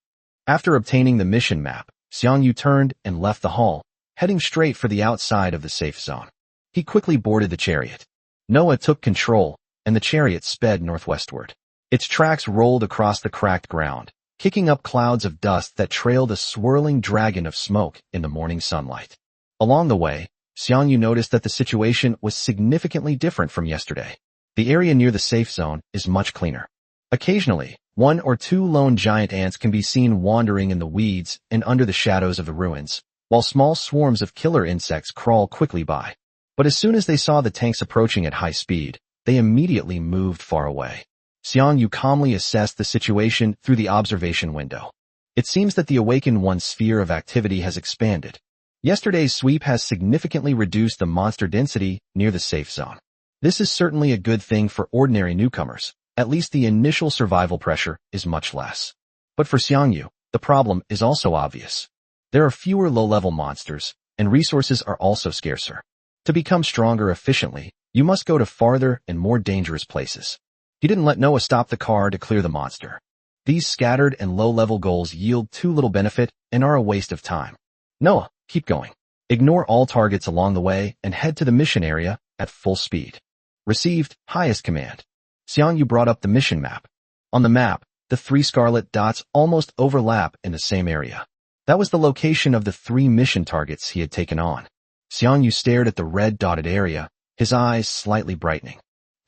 After obtaining the mission map, Xiang Yu turned and left the hall, heading straight for the outside of the safe zone. He quickly boarded the chariot. Noah took control, and the chariot sped northwestward. Its tracks rolled across the cracked ground, kicking up clouds of dust that trailed a swirling dragon of smoke in the morning sunlight. Along the way, Xiang Yu noticed that the situation was significantly different from yesterday. The area near the safe zone is much cleaner. Occasionally, one or two lone giant ants can be seen wandering in the weeds and under the shadows of the ruins, while small swarms of killer insects crawl quickly by. But as soon as they saw the tanks approaching at high speed, they immediately moved far away. Xiang Yu calmly assessed the situation through the observation window. It seems that the Awakened One's sphere of activity has expanded. Yesterday's sweep has significantly reduced the monster density near the safe zone. This is certainly a good thing for ordinary newcomers. At least the initial survival pressure is much less. But for Xiang Yu, the problem is also obvious. There are fewer low-level monsters, and resources are also scarcer. To become stronger efficiently, you must go to farther and more dangerous places. He didn't let Noah stop the car to clear the monster. These scattered and low-level goals yield too little benefit and are a waste of time. Noah, keep going. Ignore all targets along the way and head to the mission area at full speed. Received, highest command. Xiang Yu brought up the mission map. On the map, the 3 scarlet dots almost overlap in the same area. That was the location of the 3 mission targets he had taken on. Xiang Yu stared at the red dotted area, his eyes slightly brightening.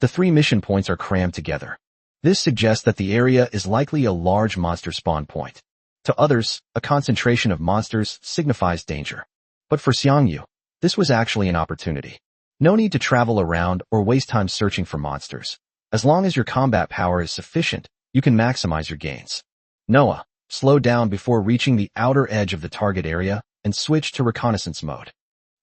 The 3 mission points are crammed together. This suggests that the area is likely a large monster spawn point. To others, a concentration of monsters signifies danger. But for Xiang Yu, this was actually an opportunity. No need to travel around or waste time searching for monsters. As long as your combat power is sufficient, you can maximize your gains. Noah, slow down before reaching the outer edge of the target area and switch to reconnaissance mode.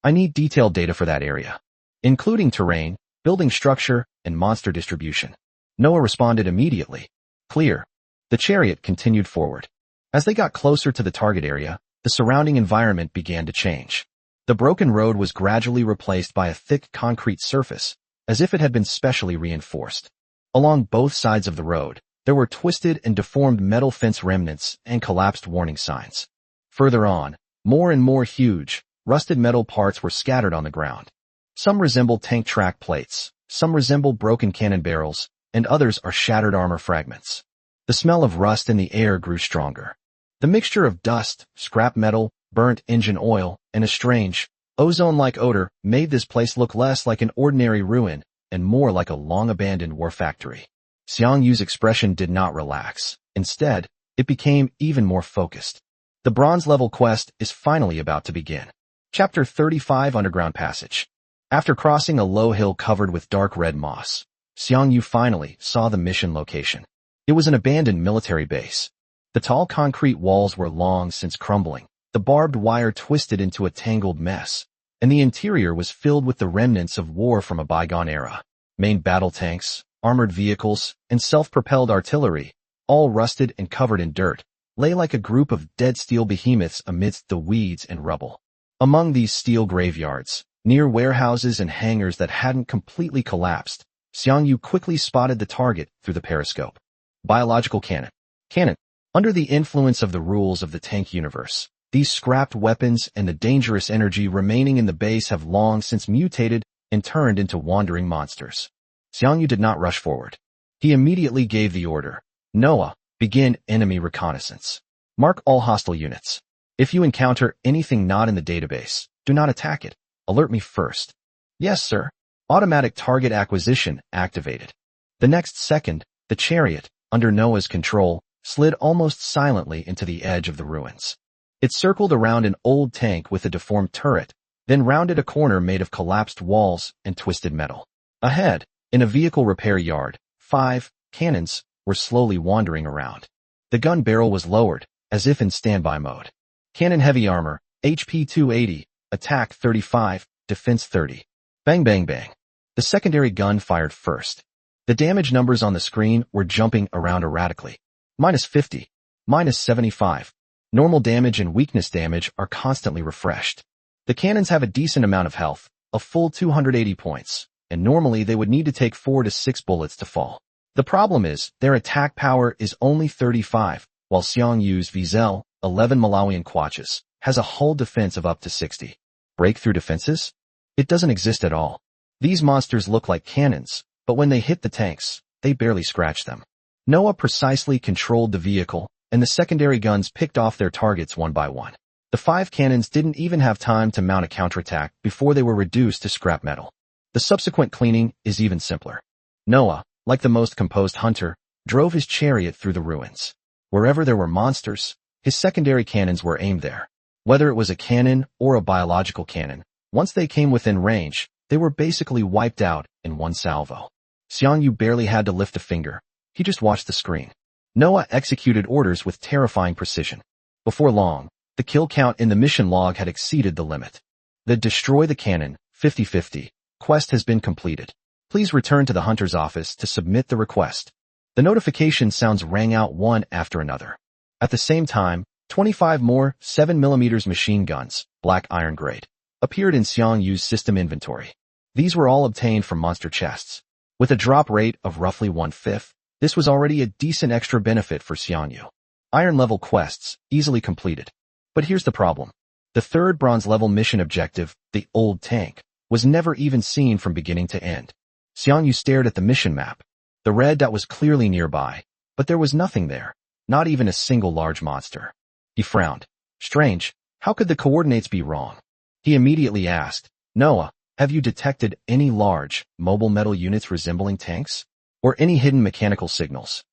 I need detailed data for that area, including terrain, building structure, and monster distribution. Noah responded immediately. Clear. The chariot continued forward. As they got closer to the target area, the surrounding environment began to change. The broken road was gradually replaced by a thick concrete surface, as if it had been specially reinforced. Along both sides of the road, there were twisted and deformed metal fence remnants and collapsed warning signs. Further on, more and more huge, rusted metal parts were scattered on the ground. Some resemble tank track plates, some resemble broken cannon barrels, and others are shattered armor fragments. The smell of rust in the air grew stronger. The mixture of dust, scrap metal, burnt engine oil, and a strange, ozone-like odor made this place look less like an ordinary ruin and more like a long-abandoned war factory. Xiang Yu's expression did not relax. Instead, it became even more focused. The bronze-level quest is finally about to begin. Chapter 35 Underground Passage. After crossing a low hill covered with dark red moss, Xiang Yu finally saw the mission location. It was an abandoned military base. The tall concrete walls were long since crumbling, the barbed wire twisted into a tangled mess, and the interior was filled with the remnants of war from a bygone era. Main battle tanks, armored vehicles, and self-propelled artillery, all rusted and covered in dirt, lay like a group of dead steel behemoths amidst the weeds and rubble. Among these steel graveyards, near warehouses and hangars that hadn't completely collapsed, Xiang Yu quickly spotted the target through the periscope. Biological cannon. Cannon. Under the influence of the rules of the tank universe, these scrapped weapons and the dangerous energy remaining in the base have long since mutated and turned into wandering monsters. Xiang Yu did not rush forward. He immediately gave the order. Noah, begin enemy reconnaissance. Mark all hostile units. If you encounter anything not in the database, do not attack it. Alert me first. Yes, sir. Automatic target acquisition activated. The next second, the chariot, under Noah's control, slid almost silently into the edge of the ruins. It circled around an old tank with a deformed turret, then rounded a corner made of collapsed walls and twisted metal. Ahead, in a vehicle repair yard, 5 cannons were slowly wandering around. The gun barrel was lowered, as if in standby mode. Cannon heavy armor, HP 280, attack 35, defense 30. Bang bang bang. The secondary gun fired first. The damage numbers on the screen were jumping around erratically. -50, -75. Normal damage and weakness damage are constantly refreshed. The cannons have a decent amount of health, a full 280 points, and normally they would need to take 4 to 6 bullets to fall. The problem is, their attack power is only 35, while Xiang Yu's Vizel, 11 Malawian kwaches, has a hull defense of up to 60. Breakthrough defenses? It doesn't exist at all. These monsters look like cannons, but when they hit the tanks, they barely scratch them. Noah precisely controlled the vehicle, and the secondary guns picked off their targets one by one. The 5 cannons didn't even have time to mount a counterattack before they were reduced to scrap metal. The subsequent cleaning is even simpler. Noah, like the most composed hunter, drove his chariot through the ruins. Wherever there were monsters, his secondary cannons were aimed there. Whether it was a cannon or a biological cannon, once they came within range, they were basically wiped out in one salvo. Xiang Yu barely had to lift a finger. He just watched the screen. Noah executed orders with terrifying precision. Before long, the kill count in the mission log had exceeded the limit. The Destroy the Cannon, 50-50, quest has been completed. Please return to the hunter's office to submit the request. The notification sounds rang out one after another. At the same time, 25 more 7mm machine guns, black iron grade, appeared in Xiang Yu's system inventory. These were all obtained from monster chests. With a drop rate of roughly 1/5, this was already a decent extra benefit for Xiang Yu. Iron level quests, easily completed. But here's the problem. The third bronze level mission objective, the old tank, was never even seen from beginning to end. Xiang Yu stared at the mission map. The red dot was clearly nearby, but there was nothing there, not even a single large monster. He frowned. Strange, how could the coordinates be wrong? He immediately asked, Noah, have you detected any large, mobile metal units resembling tanks? Or any hidden mechanical signals?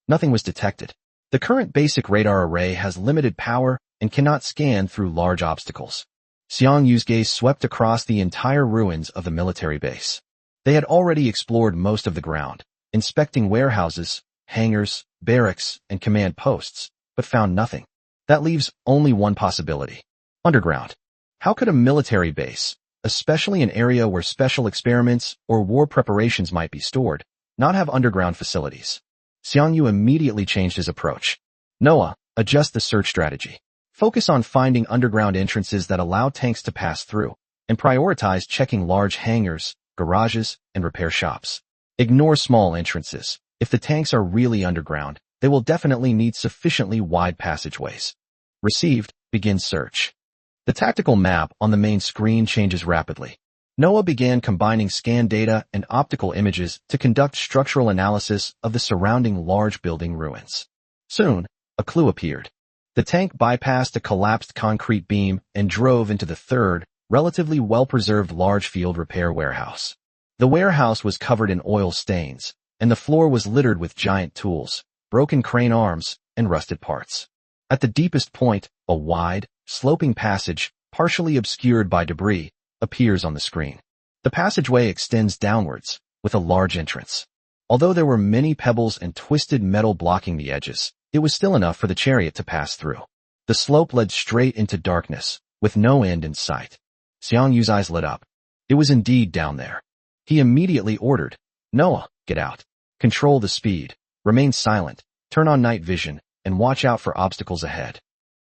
Nothing was detected. The current basic radar array has limited power and cannot scan through large obstacles. Xiang Yu's gaze swept across the entire ruins of the military base. They had already explored most of the ground, inspecting warehouses, hangars, barracks, and command posts, but found nothing. That leaves only one possibility. Underground. How could a military base, especially an area where special experiments or war preparations might be stored, not have underground facilities? Xiang Yu immediately changed his approach. Noah, adjust the search strategy. Focus on finding underground entrances that allow tanks to pass through, and prioritize checking large hangars, garages, and repair shops. Ignore small entrances. If the tanks are really underground, they will definitely need sufficiently wide passageways. Received, begin search. The tactical map on the main screen changes rapidly. Noah began combining scan data and optical images to conduct structural analysis of the surrounding large building ruins. Soon, a clue appeared. The tank bypassed a collapsed concrete beam and drove into the third, relatively well-preserved large field repair warehouse. The warehouse was covered in oil stains, and the floor was littered with giant tools, broken crane arms, and rusted parts. At the deepest point, a wide, sloping passage, partially obscured by debris, appears on the screen. The passageway extends downwards, with a large entrance. Although there were many pebbles and twisted metal blocking the edges, it was still enough for the chariot to pass through. The slope led straight into darkness, with no end in sight. Xiang Yu's eyes lit up. It was indeed down there. He immediately ordered, Noah, get out. Control the speed, remain silent, turn on night vision, and watch out for obstacles ahead.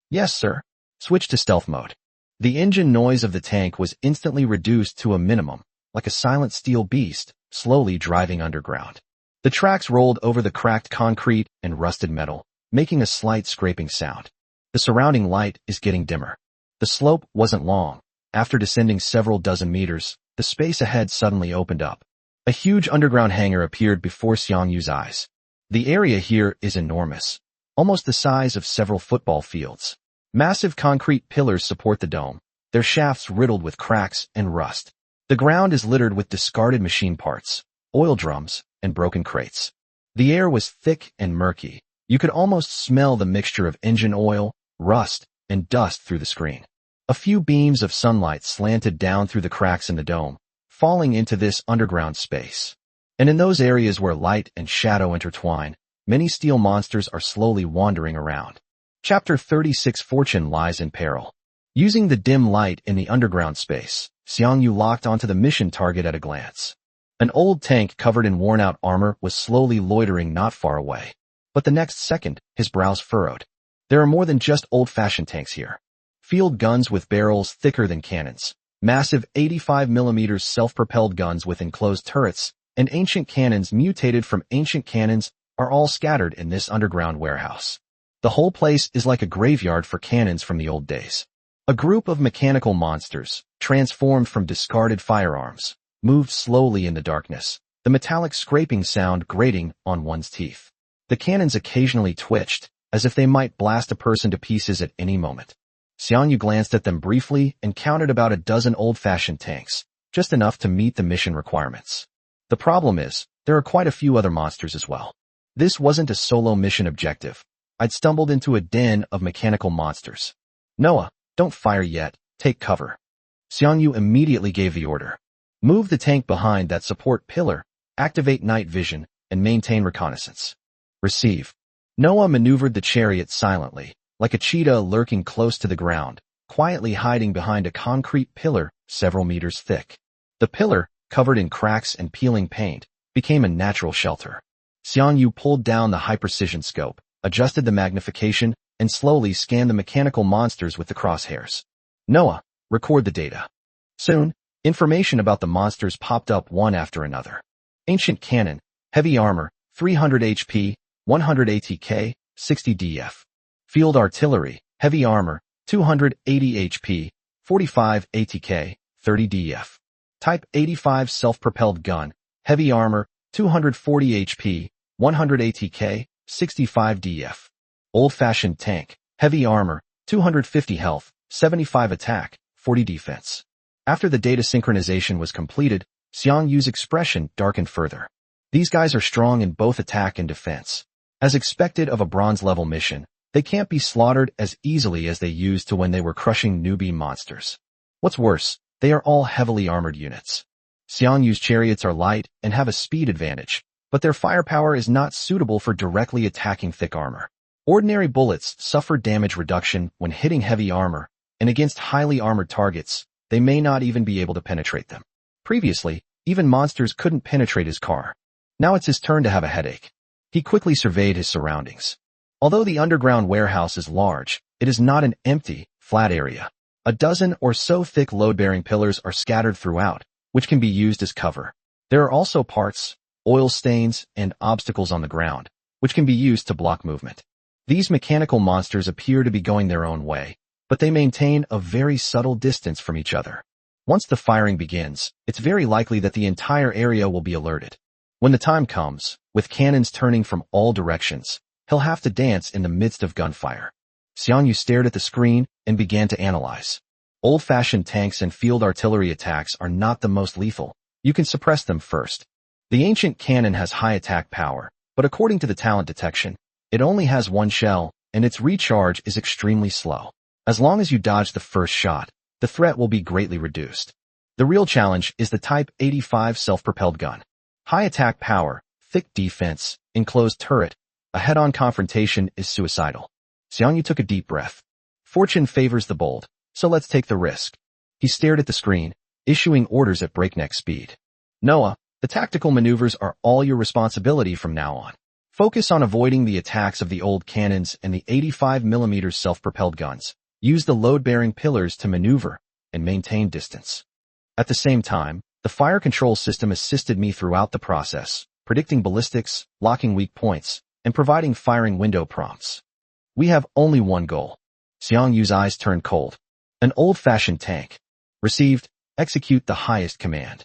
Yes, sir. Switch to stealth mode. The engine noise of the tank was instantly reduced to a minimum, like a silent steel beast, slowly driving underground. The tracks rolled over the cracked concrete and rusted metal, making a slight scraping sound. The surrounding light is getting dimmer. The slope wasn't long. After descending several dozen meters, the space ahead suddenly opened up. A huge underground hangar appeared before Xiang Yu's eyes. The area here is enormous, almost the size of several football fields. Massive concrete pillars support the dome, their shafts riddled with cracks and rust. The ground is littered with discarded machine parts, oil drums, and broken crates. The air was thick and murky. You could almost smell the mixture of engine oil, rust, and dust through the screen. A few beams of sunlight slanted down through the cracks in the dome, falling into this underground space. And in those areas where light and shadow intertwine, many steel monsters are slowly wandering around. Chapter 36 Fortune Lies in Peril. Using the dim light in the underground space, Xiang Yu locked onto the mission target at a glance. An old tank covered in worn-out armor was slowly loitering not far away. But the next second, his brows furrowed. There are more than just old-fashioned tanks here. Field guns with barrels thicker than cannons, massive 85mm self-propelled guns with enclosed turrets, and ancient cannons mutated from ancient cannons are all scattered in this underground warehouse. The whole place is like a graveyard for cannons from the old days. A group of mechanical monsters, transformed from discarded firearms, moved slowly in the darkness, the metallic scraping sound grating on one's teeth. The cannons occasionally twitched, as if they might blast a person to pieces at any moment. Xiang Yu glanced at them briefly and counted about a dozen old-fashioned tanks, just enough to meet the mission requirements. The problem is, there are quite a few other monsters as well. This wasn't a solo mission objective. I'd stumbled into a den of mechanical monsters. Noah, don't fire yet, take cover. Xiang Yu immediately gave the order. Move the tank behind that support pillar, activate night vision, and maintain reconnaissance. Receive. Noah maneuvered the chariot silently, like a cheetah lurking close to the ground, quietly hiding behind a concrete pillar several meters thick. The pillar, covered in cracks and peeling paint, became a natural shelter. Xiang Yu pulled down the high-precision scope, adjusted the magnification, and slowly scanned the mechanical monsters with the crosshairs. Noah, record the data. Soon, information about the monsters popped up one after another. Ancient cannon, heavy armor, 300 HP, 100 ATK, 60 DF. Field artillery, heavy armor, 280 HP, 45 ATK, 30 DF. Type 85 self-propelled gun, heavy armor, 240 HP, 100 ATK, 65 DF. Old-fashioned tank, heavy armor, 250 health, 75 attack, 40 defense. After the data synchronization was completed, Xiang Yu's expression darkened further. These guys are strong in both attack and defense. As expected of a bronze-level mission, they can't be slaughtered as easily as they used to when they were crushing newbie monsters. What's worse, they are all heavily armored units. Xiang Yu's chariots are light and have a speed advantage, but their firepower is not suitable for directly attacking thick armor. Ordinary bullets suffer damage reduction when hitting heavy armor, and against highly armored targets, they may not even be able to penetrate them. Previously, even monsters couldn't penetrate his car. Now it's his turn to have a headache. He quickly surveyed his surroundings. Although the underground warehouse is large, it is not an empty, flat area. A dozen or so thick load-bearing pillars are scattered throughout, which can be used as cover. There are also parts, oil stains, and obstacles on the ground, which can be used to block movement. These mechanical monsters appear to be going their own way, but they maintain a very subtle distance from each other. Once the firing begins, it's very likely that the entire area will be alerted. When the time comes, with cannons turning from all directions, he'll have to dance in the midst of gunfire. Xiang Yu stared at the screen and began to analyze. Old-fashioned tanks and field artillery attacks are not the most lethal. You can suppress them first. The ancient cannon has high attack power, but according to the talent detection, it only has one shell, and its recharge is extremely slow. As long as you dodge the first shot, the threat will be greatly reduced. The real challenge is the Type 85 self-propelled gun. High attack power, thick defense, enclosed turret. A head-on confrontation is suicidal. Xiang Yu took a deep breath. Fortune favors the bold, so let's take the risk. He stared at the screen, issuing orders at breakneck speed. Noah, the tactical maneuvers are all your responsibility from now on. Focus on avoiding the attacks of the old cannons and the 85mm self-propelled guns. Use the load-bearing pillars to maneuver and maintain distance. At the same time, the fire control system assisted me throughout the process, predicting ballistics, locking weak points, and providing firing window prompts. We have only one goal. Xiang Yu's eyes turned cold. An old-fashioned tank. Received, execute the highest command.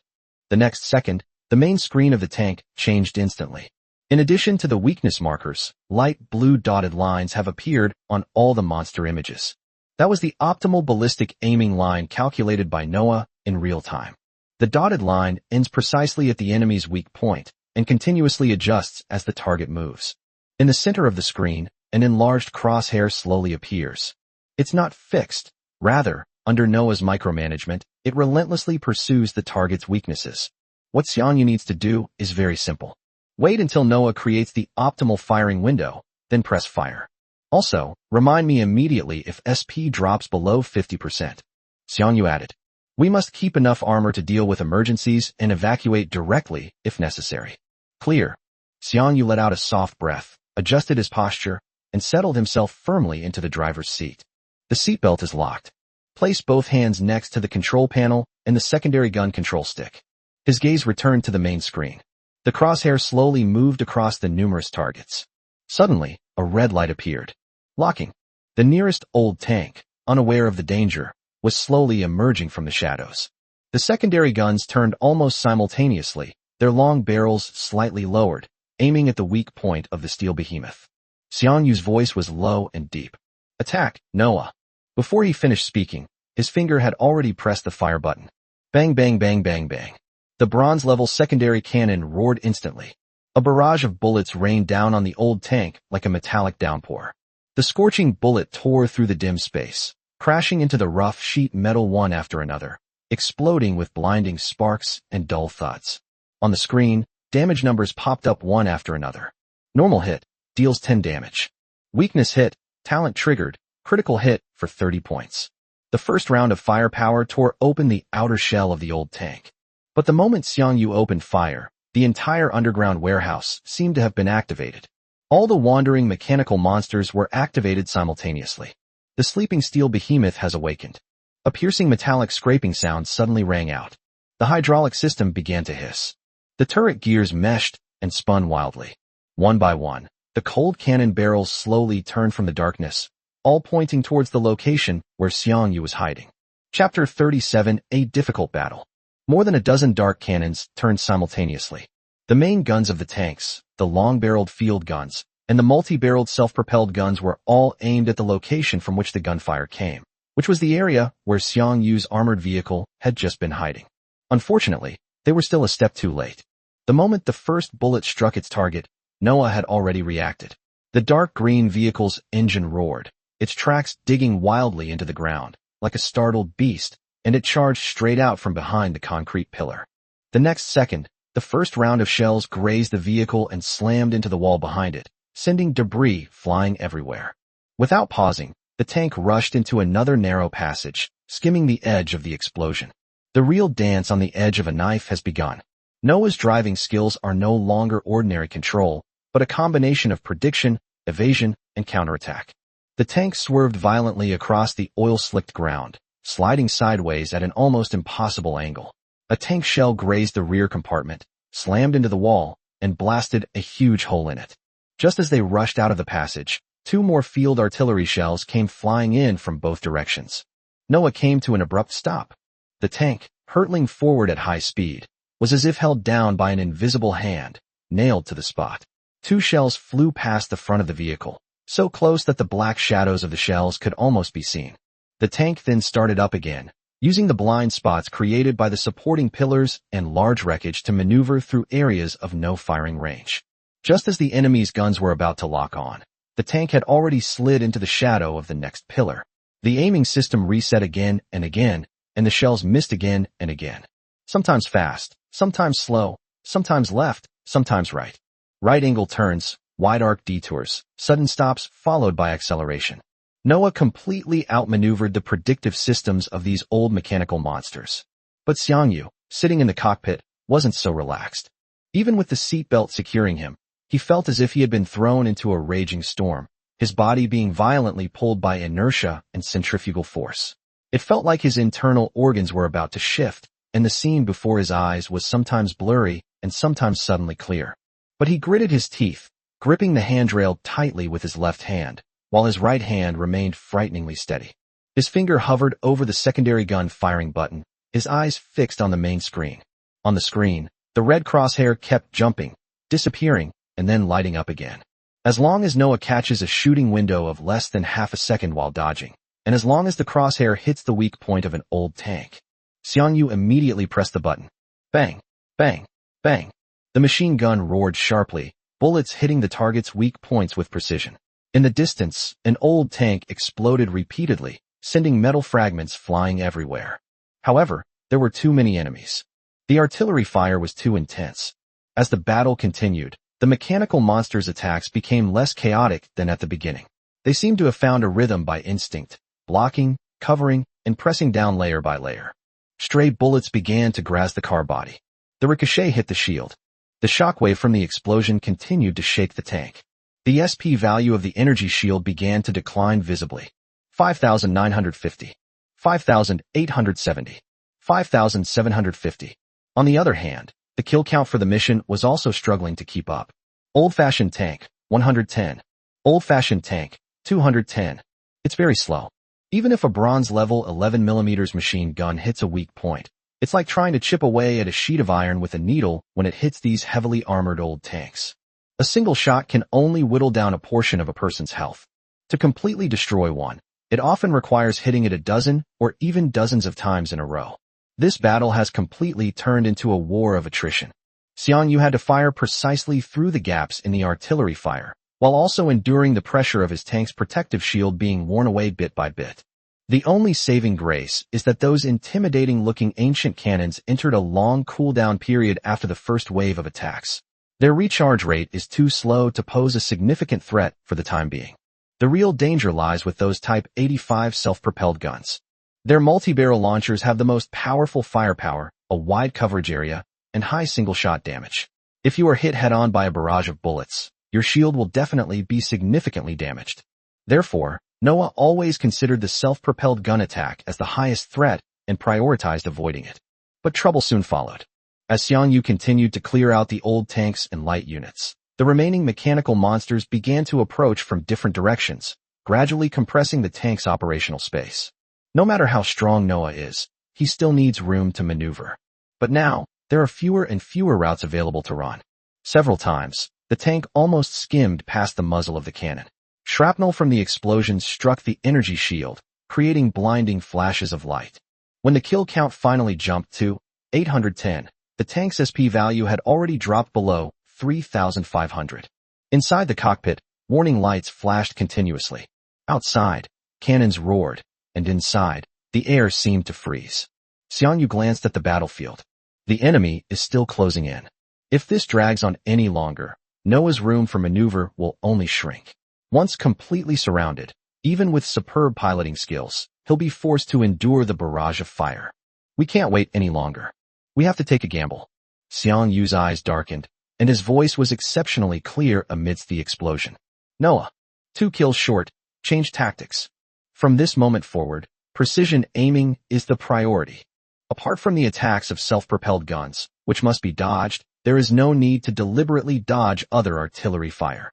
The next second, the main screen of the tank changed instantly. In addition to the weakness markers, light blue dotted lines have appeared on all the monster images. That was the optimal ballistic aiming line calculated by Noah in real time. The dotted line ends precisely at the enemy's weak point and continuously adjusts as the target moves. In the center of the screen, an enlarged crosshair slowly appears. It's not fixed. Rather, under Noah's micromanagement, it relentlessly pursues the target's weaknesses. What Xiang Yu needs to do is very simple. Wait until Noah creates the optimal firing window, then press fire. Also, remind me immediately if SP drops below 50%. Xiang Yu added. We must keep enough armor to deal with emergencies and evacuate directly if necessary. Clear. Xiang Yu let out a soft breath, adjusted his posture, and settled himself firmly into the driver's seat. The seatbelt is locked. Place both hands next to the control panel and the secondary gun control stick. His gaze returned to the main screen. The crosshair slowly moved across the numerous targets. Suddenly, a red light appeared. Locking. The nearest old tank, unaware of the danger, was slowly emerging from the shadows. The secondary guns turned almost simultaneously, their long barrels slightly lowered, aiming at the weak point of the steel behemoth. Xiang Yu's voice was low and deep. Attack, Noah. Before he finished speaking, his finger had already pressed the fire button. Bang bang bang bang bang. The bronze-level secondary cannon roared instantly. A barrage of bullets rained down on the old tank like a metallic downpour. The scorching bullet tore through the dim space, crashing into the rough sheet metal one after another, exploding with blinding sparks and dull thuds. On the screen, damage numbers popped up one after another. Normal hit, deals 10 damage. Weakness hit, talent triggered, critical hit for 30 points. The first round of firepower tore open the outer shell of the old tank. But the moment Xiang Yu opened fire, the entire underground warehouse seemed to have been activated. All the wandering mechanical monsters were activated simultaneously. The sleeping steel behemoth has awakened. A piercing metallic scraping sound suddenly rang out. The hydraulic system began to hiss. The turret gears meshed and spun wildly. One by one, the cold cannon barrels slowly turned from the darkness, all pointing towards the location where Xiang Yu was hiding. Chapter 37, A Difficult Battle. More than a dozen dark cannons turned simultaneously. The main guns of the tanks, the long-barreled field guns, and the multi-barreled self-propelled guns were all aimed at the location from which the gunfire came, which was the area where Xiang Yu's armored vehicle had just been hiding. Unfortunately, they were still a step too late. The moment the first bullet struck its target, Noah had already reacted. The dark green vehicle's engine roared, its tracks digging wildly into the ground, like a startled beast, and it charged straight out from behind the concrete pillar. The next second, the first round of shells grazed the vehicle and slammed into the wall behind it, sending debris flying everywhere. Without pausing, the tank rushed into another narrow passage, skimming the edge of the explosion. The real dance on the edge of a knife has begun. Noah's driving skills are no longer ordinary control, but a combination of prediction, evasion, and counterattack. The tank swerved violently across the oil-slicked ground, sliding sideways at an almost impossible angle. A tank shell grazed the rear compartment, slammed into the wall, and blasted a huge hole in it. Just as they rushed out of the passage, two more field artillery shells came flying in from both directions. Noah came to an abrupt stop. The tank, hurtling forward at high speed, was as if held down by an invisible hand, nailed to the spot. Two shells flew past the front of the vehicle, so close that the black shadows of the shells could almost be seen. The tank then started up again, using the blind spots created by the supporting pillars and large wreckage to maneuver through areas of no firing range. Just as the enemy's guns were about to lock on, the tank had already slid into the shadow of the next pillar. The aiming system reset again and again, and the shells missed again and again. Sometimes fast, sometimes slow, sometimes left, sometimes right. Right-angle turns, wide-arc detours, sudden stops followed by acceleration. Noah completely outmaneuvered the predictive systems of these old mechanical monsters. But Xiang Yu, sitting in the cockpit, wasn't so relaxed. Even with the seatbelt securing him, he felt as if he had been thrown into a raging storm, his body being violently pulled by inertia and centrifugal force. It felt like his internal organs were about to shift, and the scene before his eyes was sometimes blurry and sometimes suddenly clear. But he gritted his teeth, gripping the handrail tightly with his left hand, while his right hand remained frighteningly steady. His finger hovered over the secondary gun firing button, his eyes fixed on the main screen. On the screen, the red crosshair kept jumping, disappearing, and then lighting up again. As long as Noah catches a shooting window of less than half a second while dodging, and as long as the crosshair hits the weak point of an old tank, Xiang Yu immediately pressed the button. Bang, bang, bang. The machine gun roared sharply, bullets hitting the target's weak points with precision. In the distance, an old tank exploded repeatedly, sending metal fragments flying everywhere. However, there were too many enemies. The artillery fire was too intense. As the battle continued, the mechanical monsters' attacks became less chaotic than at the beginning. They seemed to have found a rhythm by instinct, blocking, covering, and pressing down layer by layer. Stray bullets began to graze the car body. The ricochet hit the shield. The shockwave from the explosion continued to shake the tank. The SP value of the energy shield began to decline visibly. 5,950. 5,870. 5,750. On the other hand, the kill count for the mission was also struggling to keep up. Old-fashioned tank, 110. Old-fashioned tank, 210. It's very slow. Even if a bronze level 11mm machine gun hits a weak point, it's like trying to chip away at a sheet of iron with a needle when it hits these heavily armored old tanks. A single shot can only whittle down a portion of a person's health. To completely destroy one, it often requires hitting it a dozen or even dozens of times in a row. This battle has completely turned into a war of attrition. Xiang Yu had to fire precisely through the gaps in the artillery fire, while also enduring the pressure of his tank's protective shield being worn away bit by bit. The only saving grace is that those intimidating-looking ancient cannons entered a long cooldown period after the first wave of attacks. Their recharge rate is too slow to pose a significant threat for the time being. The real danger lies with those Type 85 self-propelled guns. Their multi-barrel launchers have the most powerful firepower, a wide coverage area, and high single-shot damage. If you are hit head-on by a barrage of bullets, your shield will definitely be significantly damaged. Therefore, Noah always considered the self-propelled gun attack as the highest threat and prioritized avoiding it. But trouble soon followed. As Xiang Yu continued to clear out the old tanks and light units, the remaining mechanical monsters began to approach from different directions, gradually compressing the tank's operational space. No matter how strong Noah is, he still needs room to maneuver. But now, there are fewer and fewer routes available to run. Several times, the tank almost skimmed past the muzzle of the cannon. Shrapnel from the explosion struck the energy shield, creating blinding flashes of light. When the kill count finally jumped to 810, the tank's SP value had already dropped below 3,500. Inside the cockpit, warning lights flashed continuously. Outside, cannons roared, and inside, the air seemed to freeze. Xiang Yu glanced at the battlefield. The enemy is still closing in. If this drags on any longer, Noah's room for maneuver will only shrink. Once completely surrounded, even with superb piloting skills, he'll be forced to endure the barrage of fire. We can't wait any longer. We have to take a gamble. Xiang Yu's eyes darkened, and his voice was exceptionally clear amidst the explosion. Noah, 2 kills short, change tactics. From this moment forward, precision aiming is the priority. Apart from the attacks of self-propelled guns, which must be dodged, there is no need to deliberately dodge other artillery fire.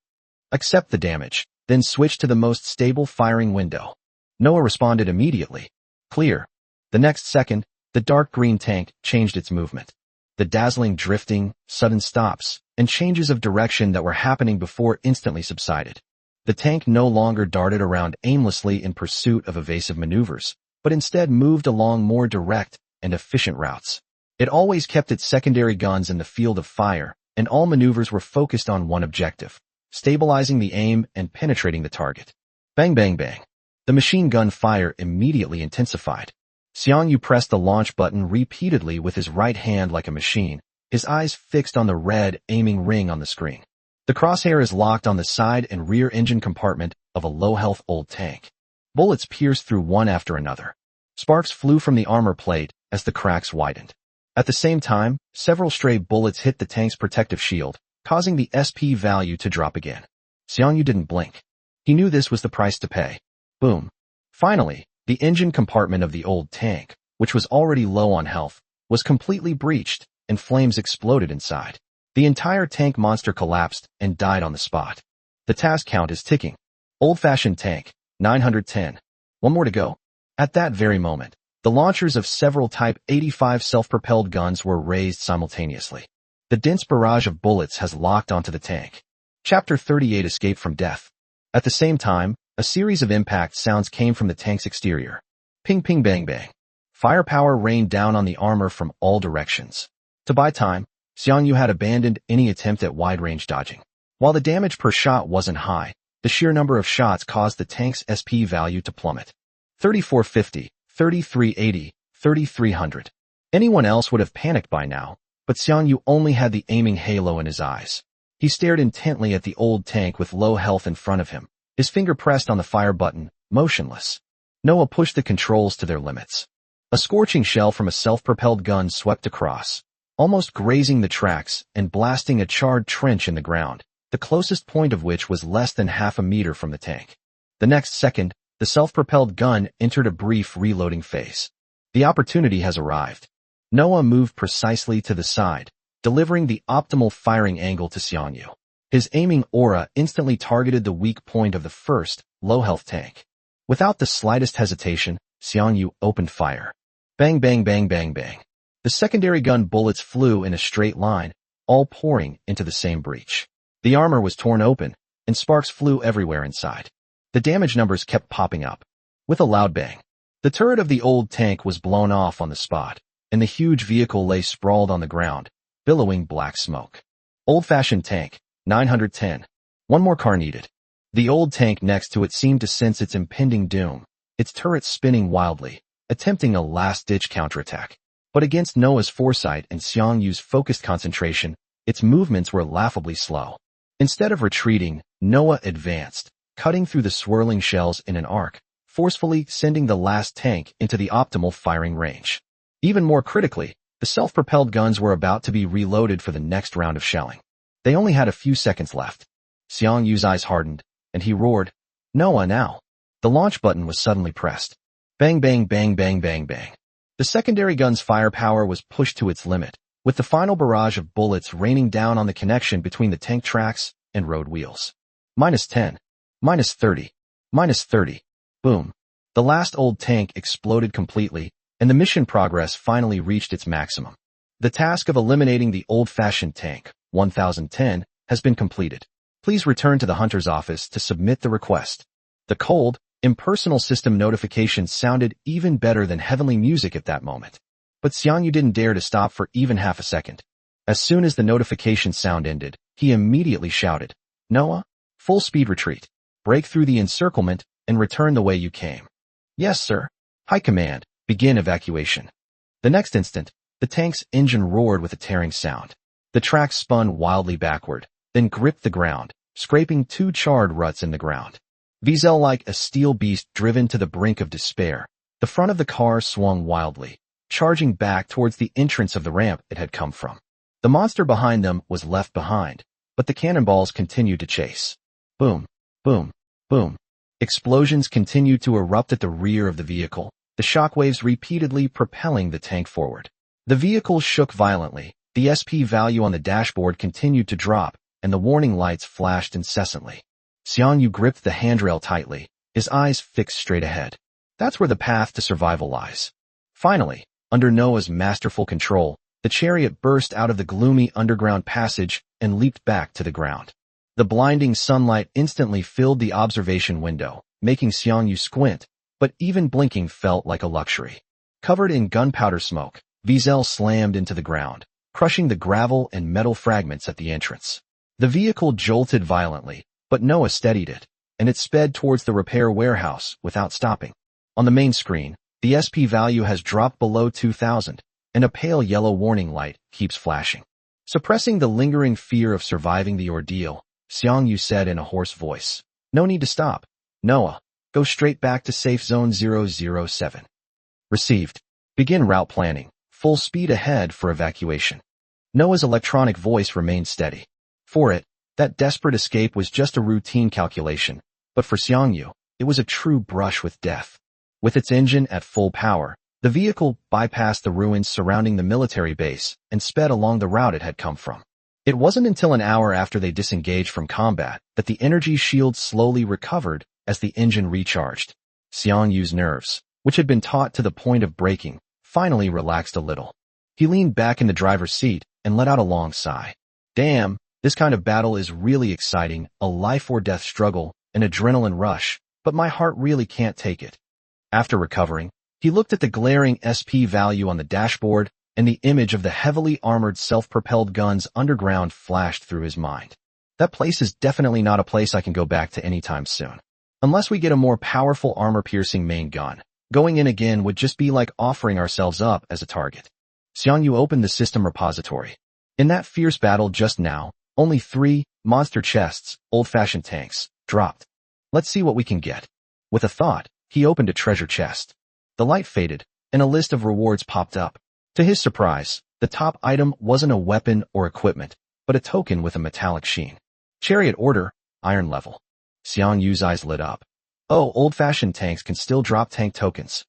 Accept the damage, then switch to the most stable firing window. Noah responded immediately. Clear. The next second, the dark green tank changed its movement. The dazzling drifting, sudden stops, and changes of direction that were happening before instantly subsided. The tank no longer darted around aimlessly in pursuit of evasive maneuvers, but instead moved along more direct and efficient routes. It always kept its secondary guns in the field of fire, and all maneuvers were focused on one objective: stabilizing the aim and penetrating the target. Bang bang bang. The machine gun fire immediately intensified. Xiang Yu pressed the launch button repeatedly with his right hand like a machine, his eyes fixed on the red aiming ring on the screen. The crosshair is locked on the side and rear engine compartment of a low-health old tank. Bullets pierced through one after another. Sparks flew from the armor plate as the cracks widened. At the same time, several stray bullets hit the tank's protective shield, causing the SP value to drop again. Xiang Yu didn't blink. He knew this was the price to pay. Boom. Finally, the engine compartment of the old tank, which was already low on health, was completely breached, and flames exploded inside. The entire tank monster collapsed and died on the spot. The task count is ticking. Old-fashioned tank, 910. One more to go. At that very moment, the launchers of several Type 85 self-propelled guns were raised simultaneously. The dense barrage of bullets has locked onto the tank. Chapter 38: Escape from Death. At the same time, a series of impact sounds came from the tank's exterior. Ping ping bang bang. Firepower rained down on the armor from all directions. To buy time, Xiang Yu had abandoned any attempt at wide-range dodging. While the damage per shot wasn't high, the sheer number of shots caused the tank's SP value to plummet. 3450, 3380, 3300. Anyone else would have panicked by now, but Xiang Yu only had the aiming halo in his eyes. He stared intently at the old tank with low health in front of him, his finger pressed on the fire button, motionless. Noah pushed the controls to their limits. A scorching shell from a self-propelled gun swept across, almost grazing the tracks and blasting a charred trench in the ground, the closest point of which was less than half a meter from the tank. The next second, the self-propelled gun entered a brief reloading phase. The opportunity has arrived. Noah moved precisely to the side, delivering the optimal firing angle to Xiang Yu. His aiming aura instantly targeted the weak point of the first, low-health tank. Without the slightest hesitation, Xiang Yu opened fire. Bang bang bang bang bang. The secondary gun bullets flew in a straight line, all pouring into the same breach. The armor was torn open, and sparks flew everywhere inside. The damage numbers kept popping up. With a loud bang, the turret of the old tank was blown off on the spot, and the huge vehicle lay sprawled on the ground, billowing black smoke. Old-fashioned tank, 910. One more car needed. The old tank next to it seemed to sense its impending doom, its turret spinning wildly, attempting a last-ditch counterattack. But against Noah's foresight and Xiang Yu's focused concentration, its movements were laughably slow. Instead of retreating, Noah advanced, cutting through the swirling shells in an arc, forcefully sending the last tank into the optimal firing range. Even more critically, the self-propelled guns were about to be reloaded for the next round of shelling. They only had a few seconds left. Xiang Yu's eyes hardened, and he roared, "Noah, now!" The launch button was suddenly pressed. Bang bang bang bang bang bang. The secondary gun's firepower was pushed to its limit, with the final barrage of bullets raining down on the connection between the tank tracks and road wheels. -10. -30. -30. Boom. The last old tank exploded completely, and the mission progress finally reached its maximum. The task of eliminating the old-fashioned tank, 1010, has been completed. Please return to the hunter's office to submit the request. The cold, impersonal system notification sounded even better than heavenly music at that moment. But Xiang Yu didn't dare to stop for even half a second. As soon as the notification sound ended, he immediately shouted, "Noah, full speed retreat. Break through the encirclement and return the way you came." "Yes, sir." "High command, begin evacuation." The next instant, the tank's engine roared with a tearing sound. The tracks spun wildly backward, then gripped the ground, scraping two charred ruts in the ground. Wiesel like a steel beast driven to the brink of despair, the front of the car swung wildly, charging back towards the entrance of the ramp it had come from. The monster behind them was left behind, but the cannonballs continued to chase. Boom, boom, boom. Explosions continued to erupt at the rear of the vehicle, the shockwaves repeatedly propelling the tank forward. The vehicle shook violently, the SP value on the dashboard continued to drop, and the warning lights flashed incessantly. Xiang Yu gripped the handrail tightly, his eyes fixed straight ahead. That's where the path to survival lies. Finally, under Noah's masterful control, the chariot burst out of the gloomy underground passage and leaped back to the ground. The blinding sunlight instantly filled the observation window, making Xiang Yu squint, but even blinking felt like a luxury. Covered in gunpowder smoke, Wiesel slammed into the ground, crushing the gravel and metal fragments at the entrance. The vehicle jolted violently, but Noah steadied it, and it sped towards the repair warehouse without stopping. On the main screen, the SP value has dropped below 2000, and a pale yellow warning light keeps flashing. Suppressing the lingering fear of surviving the ordeal, Xiang Yu said in a hoarse voice, "No need to stop. Noah, go straight back to safe zone 007. Received. Begin route planning, full speed ahead for evacuation." Noah's electronic voice remained steady. For it, that desperate escape was just a routine calculation, but for Xiang Yu, it was a true brush with death. With its engine at full power, the vehicle bypassed the ruins surrounding the military base and sped along the route it had come from. It wasn't until an hour after they disengaged from combat that the energy shield slowly recovered as the engine recharged. Xiang Yu's nerves, which had been taut to the point of breaking, finally relaxed a little. He leaned back in the driver's seat and let out a long sigh. Damn, this kind of battle is really exciting, a life-or-death struggle, an adrenaline rush, but my heart really can't take it. After recovering, he looked at the glaring SP value on the dashboard, and the image of the heavily armored self-propelled guns underground flashed through his mind. That place is definitely not a place I can go back to anytime soon. Unless we get a more powerful armor-piercing main gun, going in again would just be like offering ourselves up as a target. Xiang Yu opened the system repository. In that fierce battle just now, only 3 monster chests, old-fashioned tanks, dropped. Let's see what we can get. With a thought, he opened a treasure chest. The light faded, and a list of rewards popped up. To his surprise, the top item wasn't a weapon or equipment, but a token with a metallic sheen. Chariot order, iron level. Xiang Yu's eyes lit up. Oh, old-fashioned tanks can still drop tank tokens.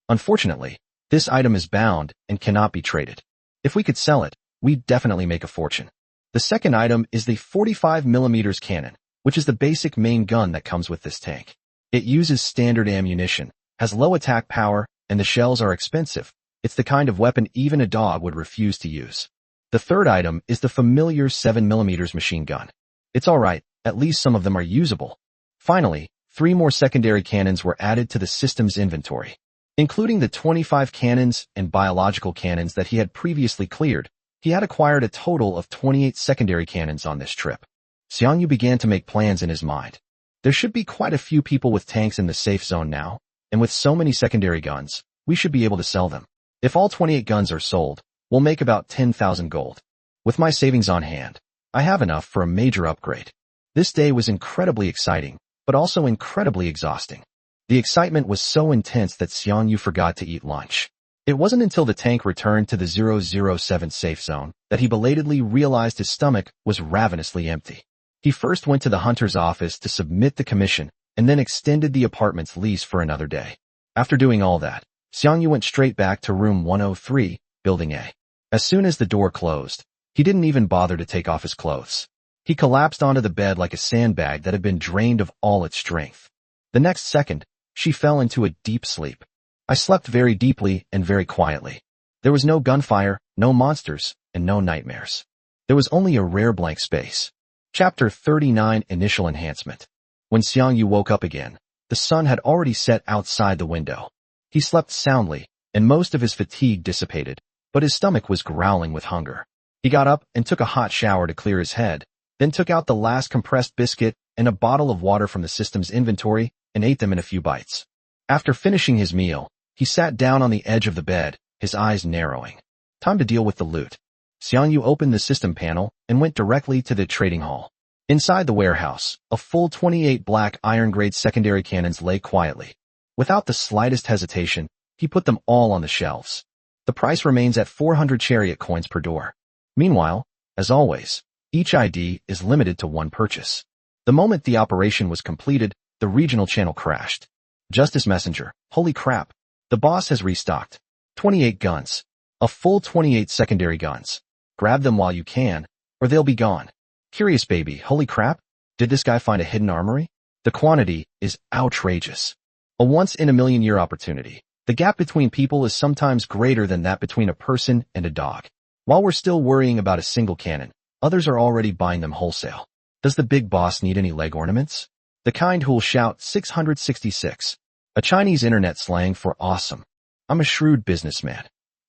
Unfortunately, this item is bound and cannot be traded. If we could sell it, we'd definitely make a fortune. The second item is the 45mm cannon, which is the basic main gun that comes with this tank. It uses standard ammunition, has low attack power, and the shells are expensive. It's the kind of weapon even a dog would refuse to use. The third item is the familiar 7mm machine gun. It's alright, at least some of them are usable. Finally, 3 more secondary cannons were added to the system's inventory. Including the 25 cannons and biological cannons that he had previously cleared, he had acquired a total of 28 secondary cannons on this trip. Xiang Yu began to make plans in his mind. There should be quite a few people with tanks in the safe zone now, and with so many secondary guns, we should be able to sell them. If all 28 guns are sold, we'll make about 10,000 gold. With my savings on hand, I have enough for a major upgrade. This day was incredibly exciting, but also incredibly exhausting. The excitement was so intense that Xiang Yu forgot to eat lunch. It wasn't until the tank returned to the 007 safe zone that he belatedly realized his stomach was ravenously empty. He first went to the hunter's office to submit the commission and then extended the apartment's lease for another day. After doing all that, Xiang Yu went straight back to room 103, building A. As soon as the door closed, he didn't even bother to take off his clothes. He collapsed onto the bed like a sandbag that had been drained of all its strength. The next second, she fell into a deep sleep. I slept very deeply and very quietly. There was no gunfire, no monsters, and no nightmares. There was only a rare blank space. Chapter 39 Initial Enhancement. When Xiang Yu woke up again, the sun had already set outside the window. He slept soundly, and most of his fatigue dissipated, but his stomach was growling with hunger. He got up and took a hot shower to clear his head, then took out the last compressed biscuit and a bottle of water from the system's inventory and ate them in a few bites. After finishing his meal, he sat down on the edge of the bed, his eyes narrowing. Time to deal with the loot. Xiang Yu opened the system panel and went directly to the trading hall. Inside the warehouse, a full 28 black iron-grade secondary cannons lay quietly. Without the slightest hesitation, he put them all on the shelves. The price remains at 400 chariot coins per door. Meanwhile, as always, each ID is limited to 1 purchase. The moment the operation was completed, the regional channel crashed. Justice Messenger, holy crap. The boss has restocked. 28 guns. A full 28 secondary guns. Grab them while you can, or they'll be gone. Curious baby, holy crap. Did this guy find a hidden armory? The quantity is outrageous. A once-in-a-million-year opportunity. The gap between people is sometimes greater than that between a person and a dog. While we're still worrying about a single cannon, others are already buying them wholesale. Does the big boss need any leg ornaments? The kind who'll shout 666. A Chinese internet slang for awesome. I'm a shrewd businessman.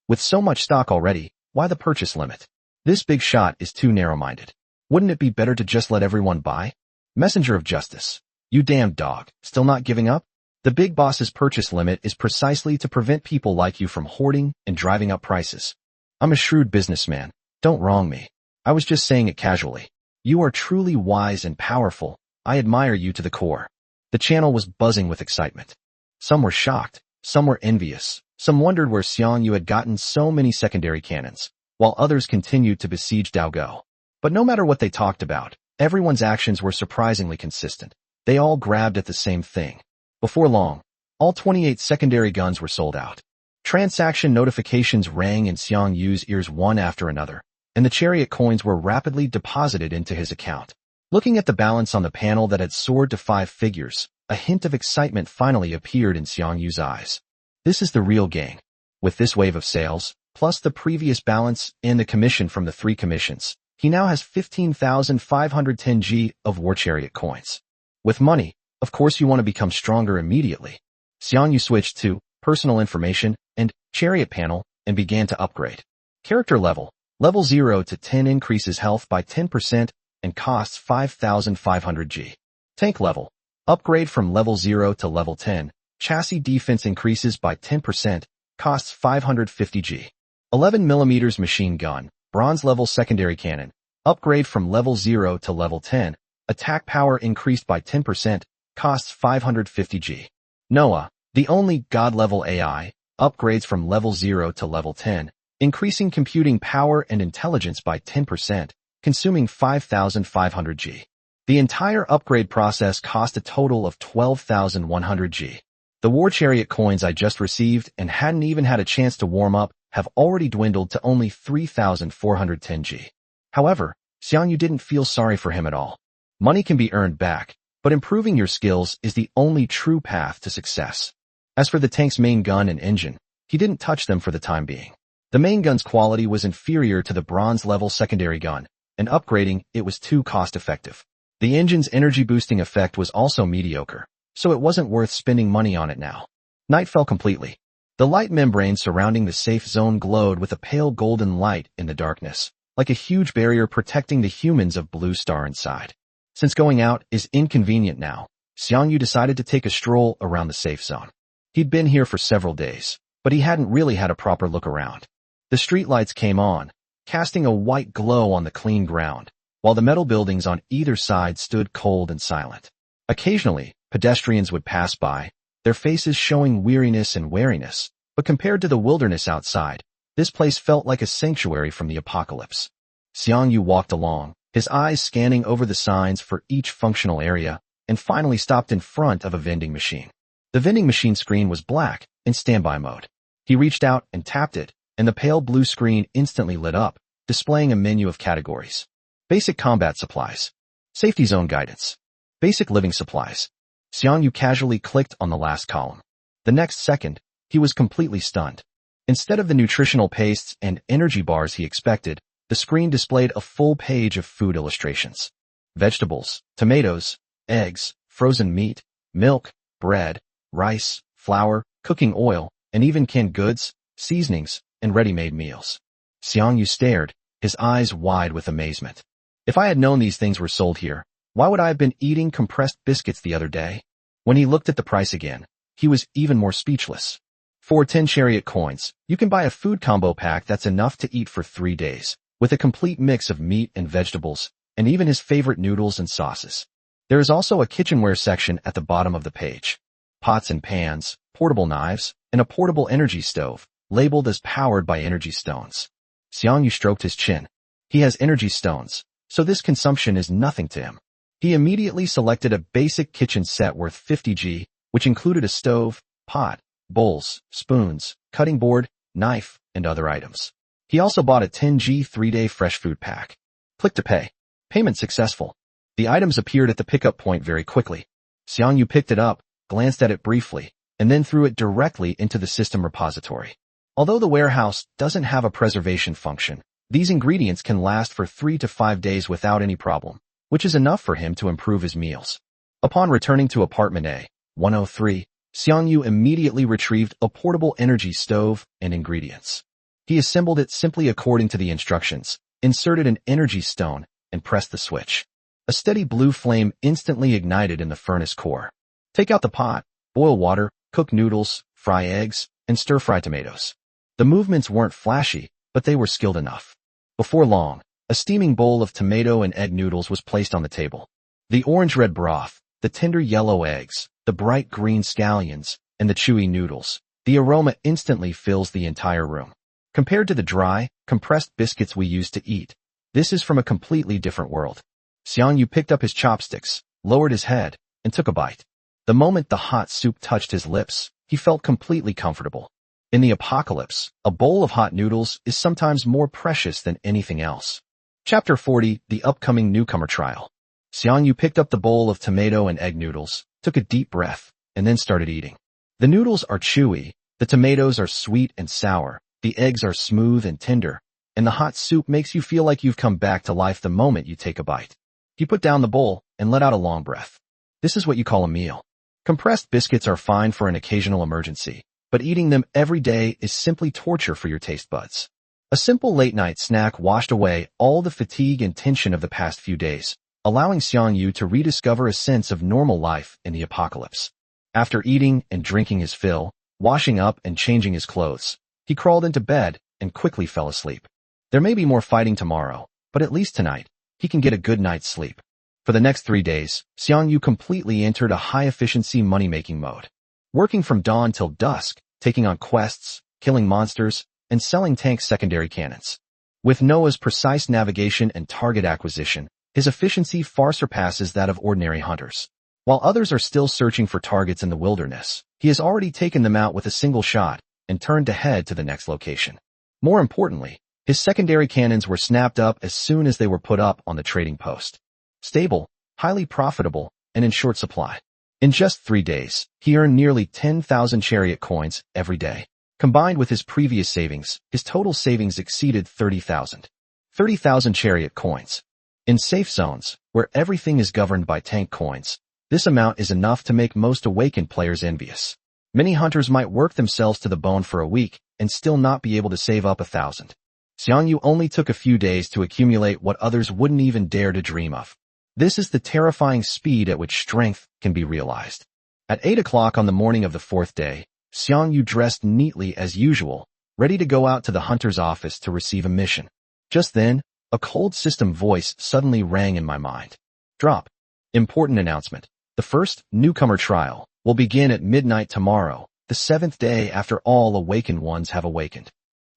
With so much stock already, why the purchase limit? This big shot is too narrow-minded. Wouldn't it be better to just let everyone buy? Messenger of Justice. You damn dog, still not giving up? The big boss's purchase limit is precisely to prevent people like you from hoarding and driving up prices. I'm a shrewd businessman. Don't wrong me. I was just saying it casually. You are truly wise and powerful. I admire you to the core. The channel was buzzing with excitement. Some were shocked, some were envious, some wondered where Xiang Yu had gotten so many secondary cannons, while others continued to besiege Daogou. But no matter what they talked about, everyone's actions were surprisingly consistent. They all grabbed at the same thing. Before long, all 28 secondary guns were sold out. Transaction notifications rang in Xiang Yu's ears one after another, and the chariot coins were rapidly deposited into his account. Looking at the balance on the panel that had soared to 5 figures, a hint of excitement finally appeared in Xiang Yu's eyes. This is the real gang. With this wave of sales, plus the previous balance and the commission from the 3 commissions, he now has 15,510 G of war chariot coins. With money, of course you want to become stronger immediately. Xiang Yu switched to personal information and chariot panel and began to upgrade. Character level. Level 0 to 10 increases health by 10% and costs 5,500 G. Tank level. Upgrade from level 0 to level 10. Chassis defense increases by 10%, costs 550 G. 11mm machine gun. Bronze level secondary cannon. Upgrade from level 0 to level 10. Attack power increased by 10%, costs 550 G. Noah, the only God-level AI, upgrades from level 0 to level 10, increasing computing power and intelligence by 10%, consuming 5,500 G. The entire upgrade process cost a total of 12,100 G. The War Chariot coins I just received and hadn't even had a chance to warm up have already dwindled to only 3,410 G. However, Xiang Yu didn't feel sorry for him at all. Money can be earned back, but improving your skills is the only true path to success. As for the tank's main gun and engine, he didn't touch them for the time being. The main gun's quality was inferior to the bronze-level secondary gun, and upgrading it was too cost-effective. The engine's energy-boosting effect was also mediocre, so it wasn't worth spending money on it now. Night fell completely. The light membrane surrounding the safe zone glowed with a pale golden light in the darkness, like a huge barrier protecting the humans of Blue Star inside. Since going out is inconvenient now, Xiang Yu decided to take a stroll around the safe zone. He'd been here for several days, but he hadn't really had a proper look around. The streetlights came on, casting a white glow on the clean ground, while the metal buildings on either side stood cold and silent. Occasionally, pedestrians would pass by, their faces showing weariness and wariness, but compared to the wilderness outside, this place felt like a sanctuary from the apocalypse. Xiang Yu walked along, his eyes scanning over the signs for each functional area, and finally stopped in front of a vending machine. The vending machine screen was black, in standby mode. He reached out and tapped it, and the pale blue screen instantly lit up, displaying a menu of categories. Basic combat supplies. Safety zone guidance. Basic living supplies. Xiang Yu casually clicked on the last column. The next second, he was completely stunned. Instead of the nutritional pastes and energy bars he expected, the screen displayed a full page of food illustrations. Vegetables, tomatoes, eggs, frozen meat, milk, bread, rice, flour, cooking oil, and even canned goods, seasonings, and ready-made meals. Xiang Yu stared, his eyes wide with amazement. If I had known these things were sold here, why would I have been eating compressed biscuits the other day? When he looked at the price again, he was even more speechless. For 10 Chariot coins, you can buy a food combo pack that's enough to eat for 3 days, with a complete mix of meat and vegetables, and even his favorite noodles and sauces. There is also a kitchenware section at the bottom of the page. Pots and pans, portable knives, and a portable energy stove, labeled as powered by energy stones. Xiang Yu stroked his chin. He has energy stones, so this consumption is nothing to him. He immediately selected a basic kitchen set worth 50 G, which included a stove, pot, bowls, spoons, cutting board, knife, and other items. He also bought a 10 G 3-day fresh food pack. Click to pay. Payment successful. The items appeared at the pickup point very quickly. Xiang Yu picked it up, glanced at it briefly, and then threw it directly into the system repository. Although the warehouse doesn't have a preservation function, these ingredients can last for 3 to 5 days without any problem, which is enough for him to improve his meals. Upon returning to apartment A-103, Xiang Yu immediately retrieved a portable energy stove and ingredients. He assembled it simply according to the instructions, inserted an energy stone, and pressed the switch. A steady blue flame instantly ignited in the furnace core. Take out the pot, boil water, cook noodles, fry eggs, and stir-fry tomatoes. The movements weren't flashy, but they were skilled enough. Before long, a steaming bowl of tomato and egg noodles was placed on the table. The orange-red broth, the tender yellow eggs, the bright green scallions, and the chewy noodles. The aroma instantly fills the entire room. Compared to the dry, compressed biscuits we used to eat, this is from a completely different world. Xiang Yu picked up his chopsticks, lowered his head, and took a bite. The moment the hot soup touched his lips, he felt completely comfortable. In the apocalypse, a bowl of hot noodles is sometimes more precious than anything else. Chapter 40, The Upcoming Newcomer Trial. Xiang Yu picked up the bowl of tomato and egg noodles, took a deep breath, and then started eating. The noodles are chewy, the tomatoes are sweet and sour, the eggs are smooth and tender, and the hot soup makes you feel like you've come back to life the moment you take a bite. He put down the bowl and let out a long breath. This is what you call a meal. Compressed biscuits are fine for an occasional emergency, but eating them every day is simply torture for your taste buds. A simple late-night snack washed away all the fatigue and tension of the past few days, allowing Xiang Yu to rediscover a sense of normal life in the apocalypse. After eating and drinking his fill, washing up and changing his clothes, he crawled into bed and quickly fell asleep. There may be more fighting tomorrow, but at least tonight, he can get a good night's sleep. For the next 3 days, Xiang Yu completely entered a high-efficiency money-making mode. Working from dawn till dusk, taking on quests, killing monsters, and selling tank secondary cannons. With Noah's precise navigation and target acquisition, his efficiency far surpasses that of ordinary hunters. While others are still searching for targets in the wilderness, he has already taken them out with a single shot and turned to head to the next location. More importantly, his secondary cannons were snapped up as soon as they were put up on the trading post. Stable, highly profitable, and in short supply. In just 3 days, he earned nearly 10,000 chariot coins every day. Combined with his previous savings, his total savings exceeded 30,000. 30,000 chariot coins. In safe zones, where everything is governed by tank coins, this amount is enough to make most awakened players envious. Many hunters might work themselves to the bone for a week and still not be able to save up 1,000. Xiang Yu only took a few days to accumulate what others wouldn't even dare to dream of. This is the terrifying speed at which strength can be realized. At 8 o'clock on the morning of the 4th day, Xiang Yu dressed neatly as usual, ready to go out to the hunter's office to receive a mission. Just then, a cold system voice suddenly rang in my mind. Drop. Important announcement. The first newcomer trial will begin at midnight tomorrow, the 7th day after all awakened ones have awakened.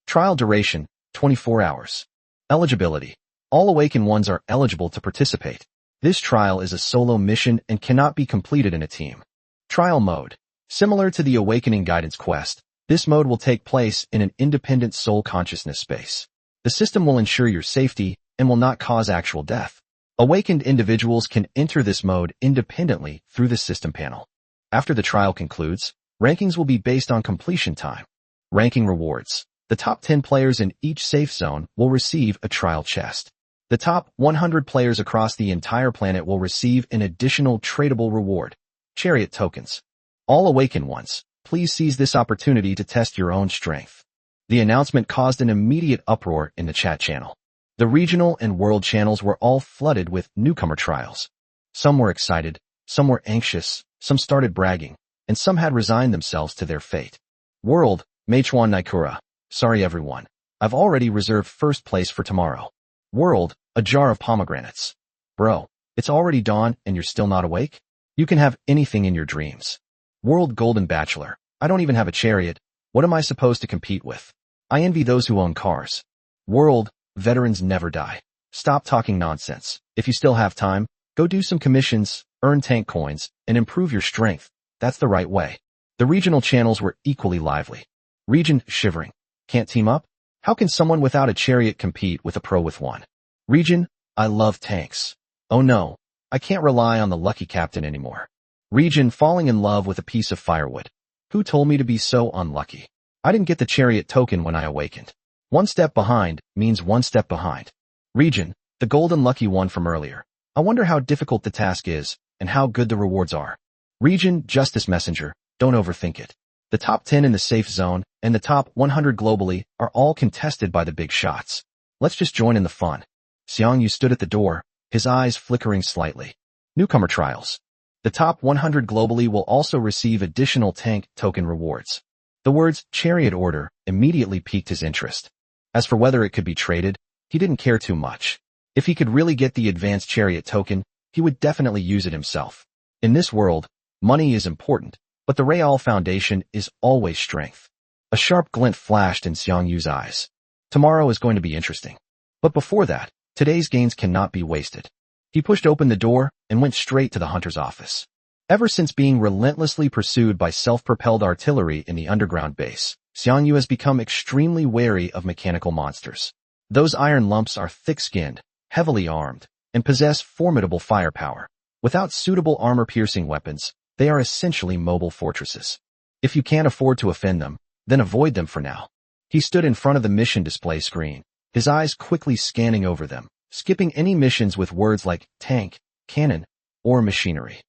Trial duration, 24 hours. Eligibility. All awakened ones are eligible to participate. This trial is a solo mission and cannot be completed in a team. Trial mode. Similar to the Awakening Guidance Quest, this mode will take place in an independent soul consciousness space. The system will ensure your safety and will not cause actual death. Awakened individuals can enter this mode independently through the system panel. After the trial concludes, rankings will be based on completion time. Ranking rewards. The top 10 players in each safe zone will receive a trial chest. The top 100 players across the entire planet will receive an additional tradable reward, Chariot tokens. All awakened ones, please seize this opportunity to test your own strength. The announcement caused an immediate uproar in the chat channel. The regional and world channels were all flooded with newcomer trials. Some were excited, some were anxious, some started bragging, and some had resigned themselves to their fate. World, Meichuan Naikura. Sorry everyone. I've already reserved first place for tomorrow. World, a jar of pomegranates. Bro, it's already dawn and you're still not awake? You can have anything in your dreams. World Golden Bachelor. I don't even have a chariot. What am I supposed to compete with? I envy those who own cars. World, Veterans Never Die. Stop talking nonsense. If you still have time, go do some commissions, earn tank coins, and improve your strength. That's the right way. The regional channels were equally lively. Region, shivering. Can't team up? How can someone without a chariot compete with a pro with one? Region, I love tanks. Oh no, I can't rely on the lucky captain anymore. Region, falling in love with a piece of firewood. Who told me to be so unlucky? I didn't get the chariot token when I awakened. One step behind means one step behind. Region, the golden lucky one from earlier. I wonder how difficult the task is and how good the rewards are. Region, Justice Messenger, don't overthink it. The top 10 in the safe zone and the top 100 globally are all contested by the big shots. Let's just join in the fun. Xiang Yu stood at the door, his eyes flickering slightly. Newcomer trials. The top 100 globally will also receive additional tank token rewards. The words Chariot Order immediately piqued his interest. As for whether it could be traded, he didn't care too much. If he could really get the advanced Chariot token, he would definitely use it himself. In this world, money is important, but the Real foundation is always strength. A sharp glint flashed in Xiang Yu's eyes. Tomorrow is going to be interesting. But before that, today's gains cannot be wasted. He pushed open the door and went straight to the hunter's office. Ever since being relentlessly pursued by self-propelled artillery in the underground base, Xiang Yu has become extremely wary of mechanical monsters. Those iron lumps are thick-skinned, heavily armed, and possess formidable firepower. Without suitable armor-piercing weapons, they are essentially mobile fortresses. If you can't afford to offend them, then avoid them for now. He stood in front of the mission display screen, his eyes quickly scanning over them, skipping any missions with words like tank, cannon, or machinery.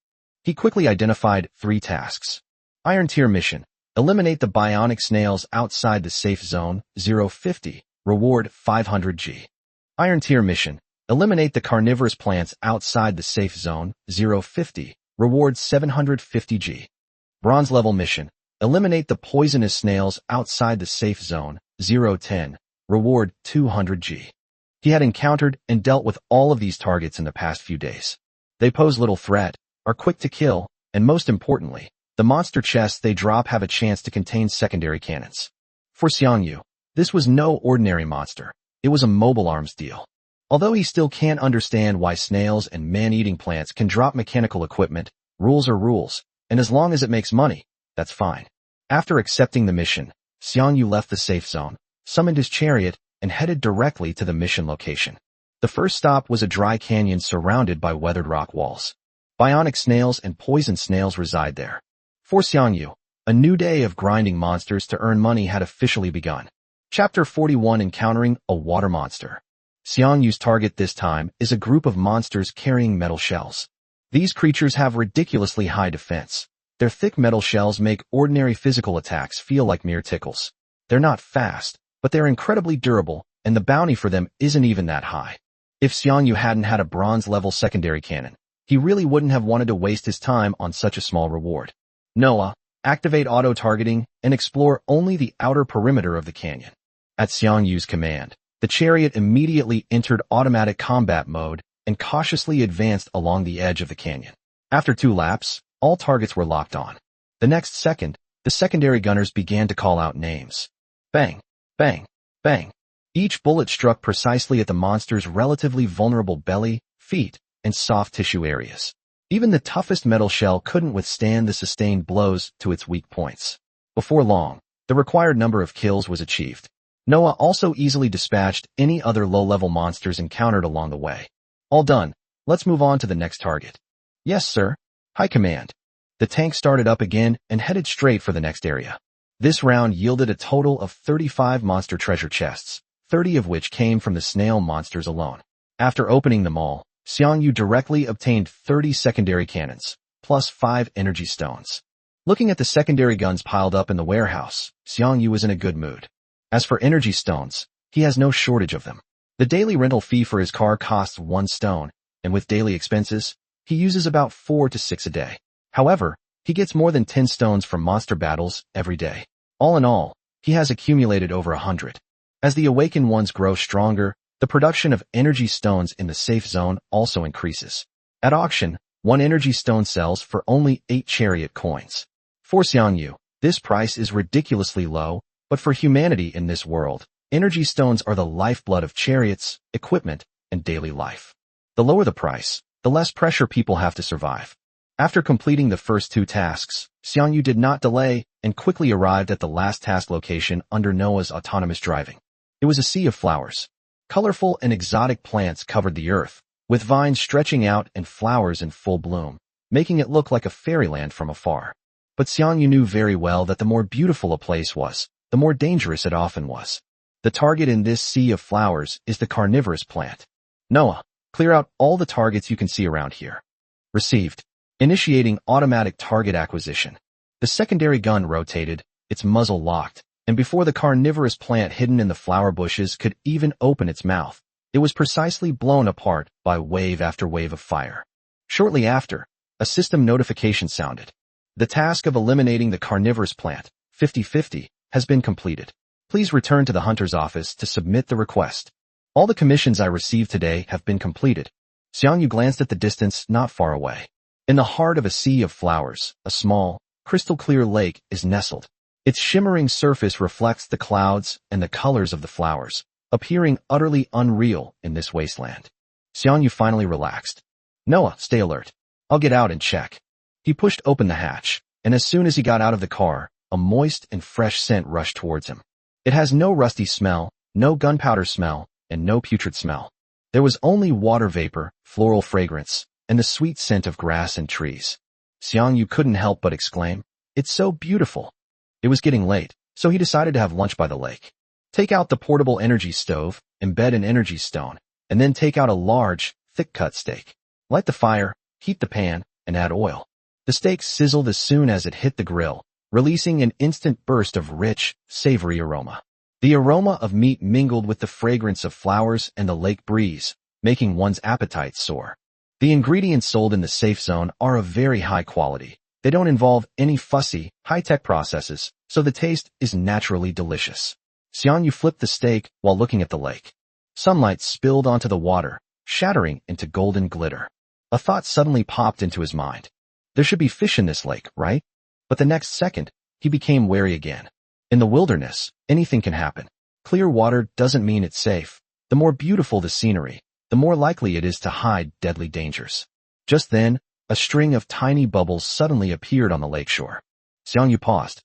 He quickly identified 3 tasks. Iron Tier Mission. Eliminate the bionic snails outside the safe zone, 050, reward 500G. Iron Tier Mission. Eliminate the carnivorous plants outside the safe zone, 050, reward 750G. Bronze Level Mission. Eliminate the poisonous snails outside the safe zone, 010, reward 200G. He had encountered and dealt with all of these targets in the past few days. They pose little threat, are quick to kill, and most importantly, the monster chests they drop have a chance to contain secondary cannons. For Xiang Yu, this was no ordinary monster. It was a mobile arms deal. Although he still can't understand why snails and man-eating plants can drop mechanical equipment, rules are rules, and as long as it makes money, that's fine. After accepting the mission, Xiang Yu left the safe zone, summoned his chariot, and headed directly to the mission location. The first stop was a dry canyon surrounded by weathered rock walls. Bionic snails and poison snails reside there. For Xiang Yu, a new day of grinding monsters to earn money had officially begun. Chapter 41: Encountering a Water Monster. Xiang Yu's target this time is a group of monsters carrying metal shells. These creatures have ridiculously high defense. Their thick metal shells make ordinary physical attacks feel like mere tickles. They're not fast, but they're incredibly durable, and the bounty for them isn't even that high. If Xiang Yu hadn't had a bronze-level secondary cannon, he really wouldn't have wanted to waste his time on such a small reward. Noah, activate auto-targeting and explore only the outer perimeter of the canyon. At Xiang Yu's command, the chariot immediately entered automatic combat mode and cautiously advanced along the edge of the canyon. After 2 laps, all targets were locked on. The next second, the secondary gunners began to call out names. Bang, bang, bang. Each bullet struck precisely at the monster's relatively vulnerable belly, feet, and soft tissue areas. Even the toughest metal shell couldn't withstand the sustained blows to its weak points. Before long, the required number of kills was achieved. Noah also easily dispatched any other low-level monsters encountered along the way. All done, let's move on to the next target. Yes, sir. High command. The tank started up again and headed straight for the next area. This round yielded a total of 35 monster treasure chests, 30 of which came from the snail monsters alone. After opening them all, Xiang Yu directly obtained 30 secondary cannons, plus 5 energy stones. Looking at the secondary guns piled up in the warehouse, Xiang Yu was in a good mood. As for energy stones, he has no shortage of them. The daily rental fee for his car costs 1 stone, and with daily expenses, he uses about 4 to 6 a day. However, he gets more than 10 stones from monster battles every day. All in all, he has accumulated over 100. As the awakened ones grow stronger, the production of energy stones in the safe zone also increases. At auction, 1 energy stone sells for only 8 chariot coins. For Xiang Yu, this price is ridiculously low, but for humanity in this world, energy stones are the lifeblood of chariots, equipment, and daily life. The lower the price, the less pressure people have to survive. After completing the first 2 tasks, Xiang Yu did not delay and quickly arrived at the last task location under Noah's autonomous driving. It was a sea of flowers. Colorful and exotic plants covered the earth, with vines stretching out and flowers in full bloom, making it look like a fairyland from afar. But Xiang Yu knew very well that the more beautiful a place was, the more dangerous it often was. The target in this sea of flowers is the carnivorous plant. Noah, clear out all the targets you can see around here. Received. Initiating automatic target acquisition. The secondary gun rotated, its muzzle locked, and before the carnivorous plant hidden in the flower bushes could even open its mouth, it was precisely blown apart by wave after wave of fire. Shortly after, a system notification sounded. The task of eliminating the carnivorous plant, 50-50, has been completed. Please return to the hunter's office to submit the request. All the commissions I received today have been completed. Xiang Yu glanced at the distance not far away. In the heart of a sea of flowers, a small, crystal-clear lake is nestled. Its shimmering surface reflects the clouds and the colors of the flowers, appearing utterly unreal in this wasteland. Xiang Yu finally relaxed. Noah, stay alert. I'll get out and check. He pushed open the hatch, and as soon as he got out of the car, a moist and fresh scent rushed towards him. It has no rusty smell, no gunpowder smell, and no putrid smell. There was only water vapor, floral fragrance, and the sweet scent of grass and trees. Xiang Yu couldn't help but exclaim, "It's so beautiful." It was getting late, so he decided to have lunch by the lake. Take out the portable energy stove, embed an energy stone, and then take out a large, thick-cut steak. Light the fire, heat the pan, and add oil. The steak sizzled as soon as it hit the grill, releasing an instant burst of rich, savory aroma. The aroma of meat mingled with the fragrance of flowers and the lake breeze, making one's appetite soar. The ingredients sold in the safe zone are of very high quality. They don't involve any fussy, high-tech processes, so the taste is naturally delicious. Xiang Yu flipped the steak while looking at the lake. Sunlight spilled onto the water, shattering into golden glitter. A thought suddenly popped into his mind. There should be fish in this lake, right? But the next second, he became wary again. In the wilderness, anything can happen. Clear water doesn't mean it's safe. The more beautiful the scenery, the more likely it is to hide deadly dangers. Just then, a string of tiny bubbles suddenly appeared on the lakeshore. Xiang Yu paused.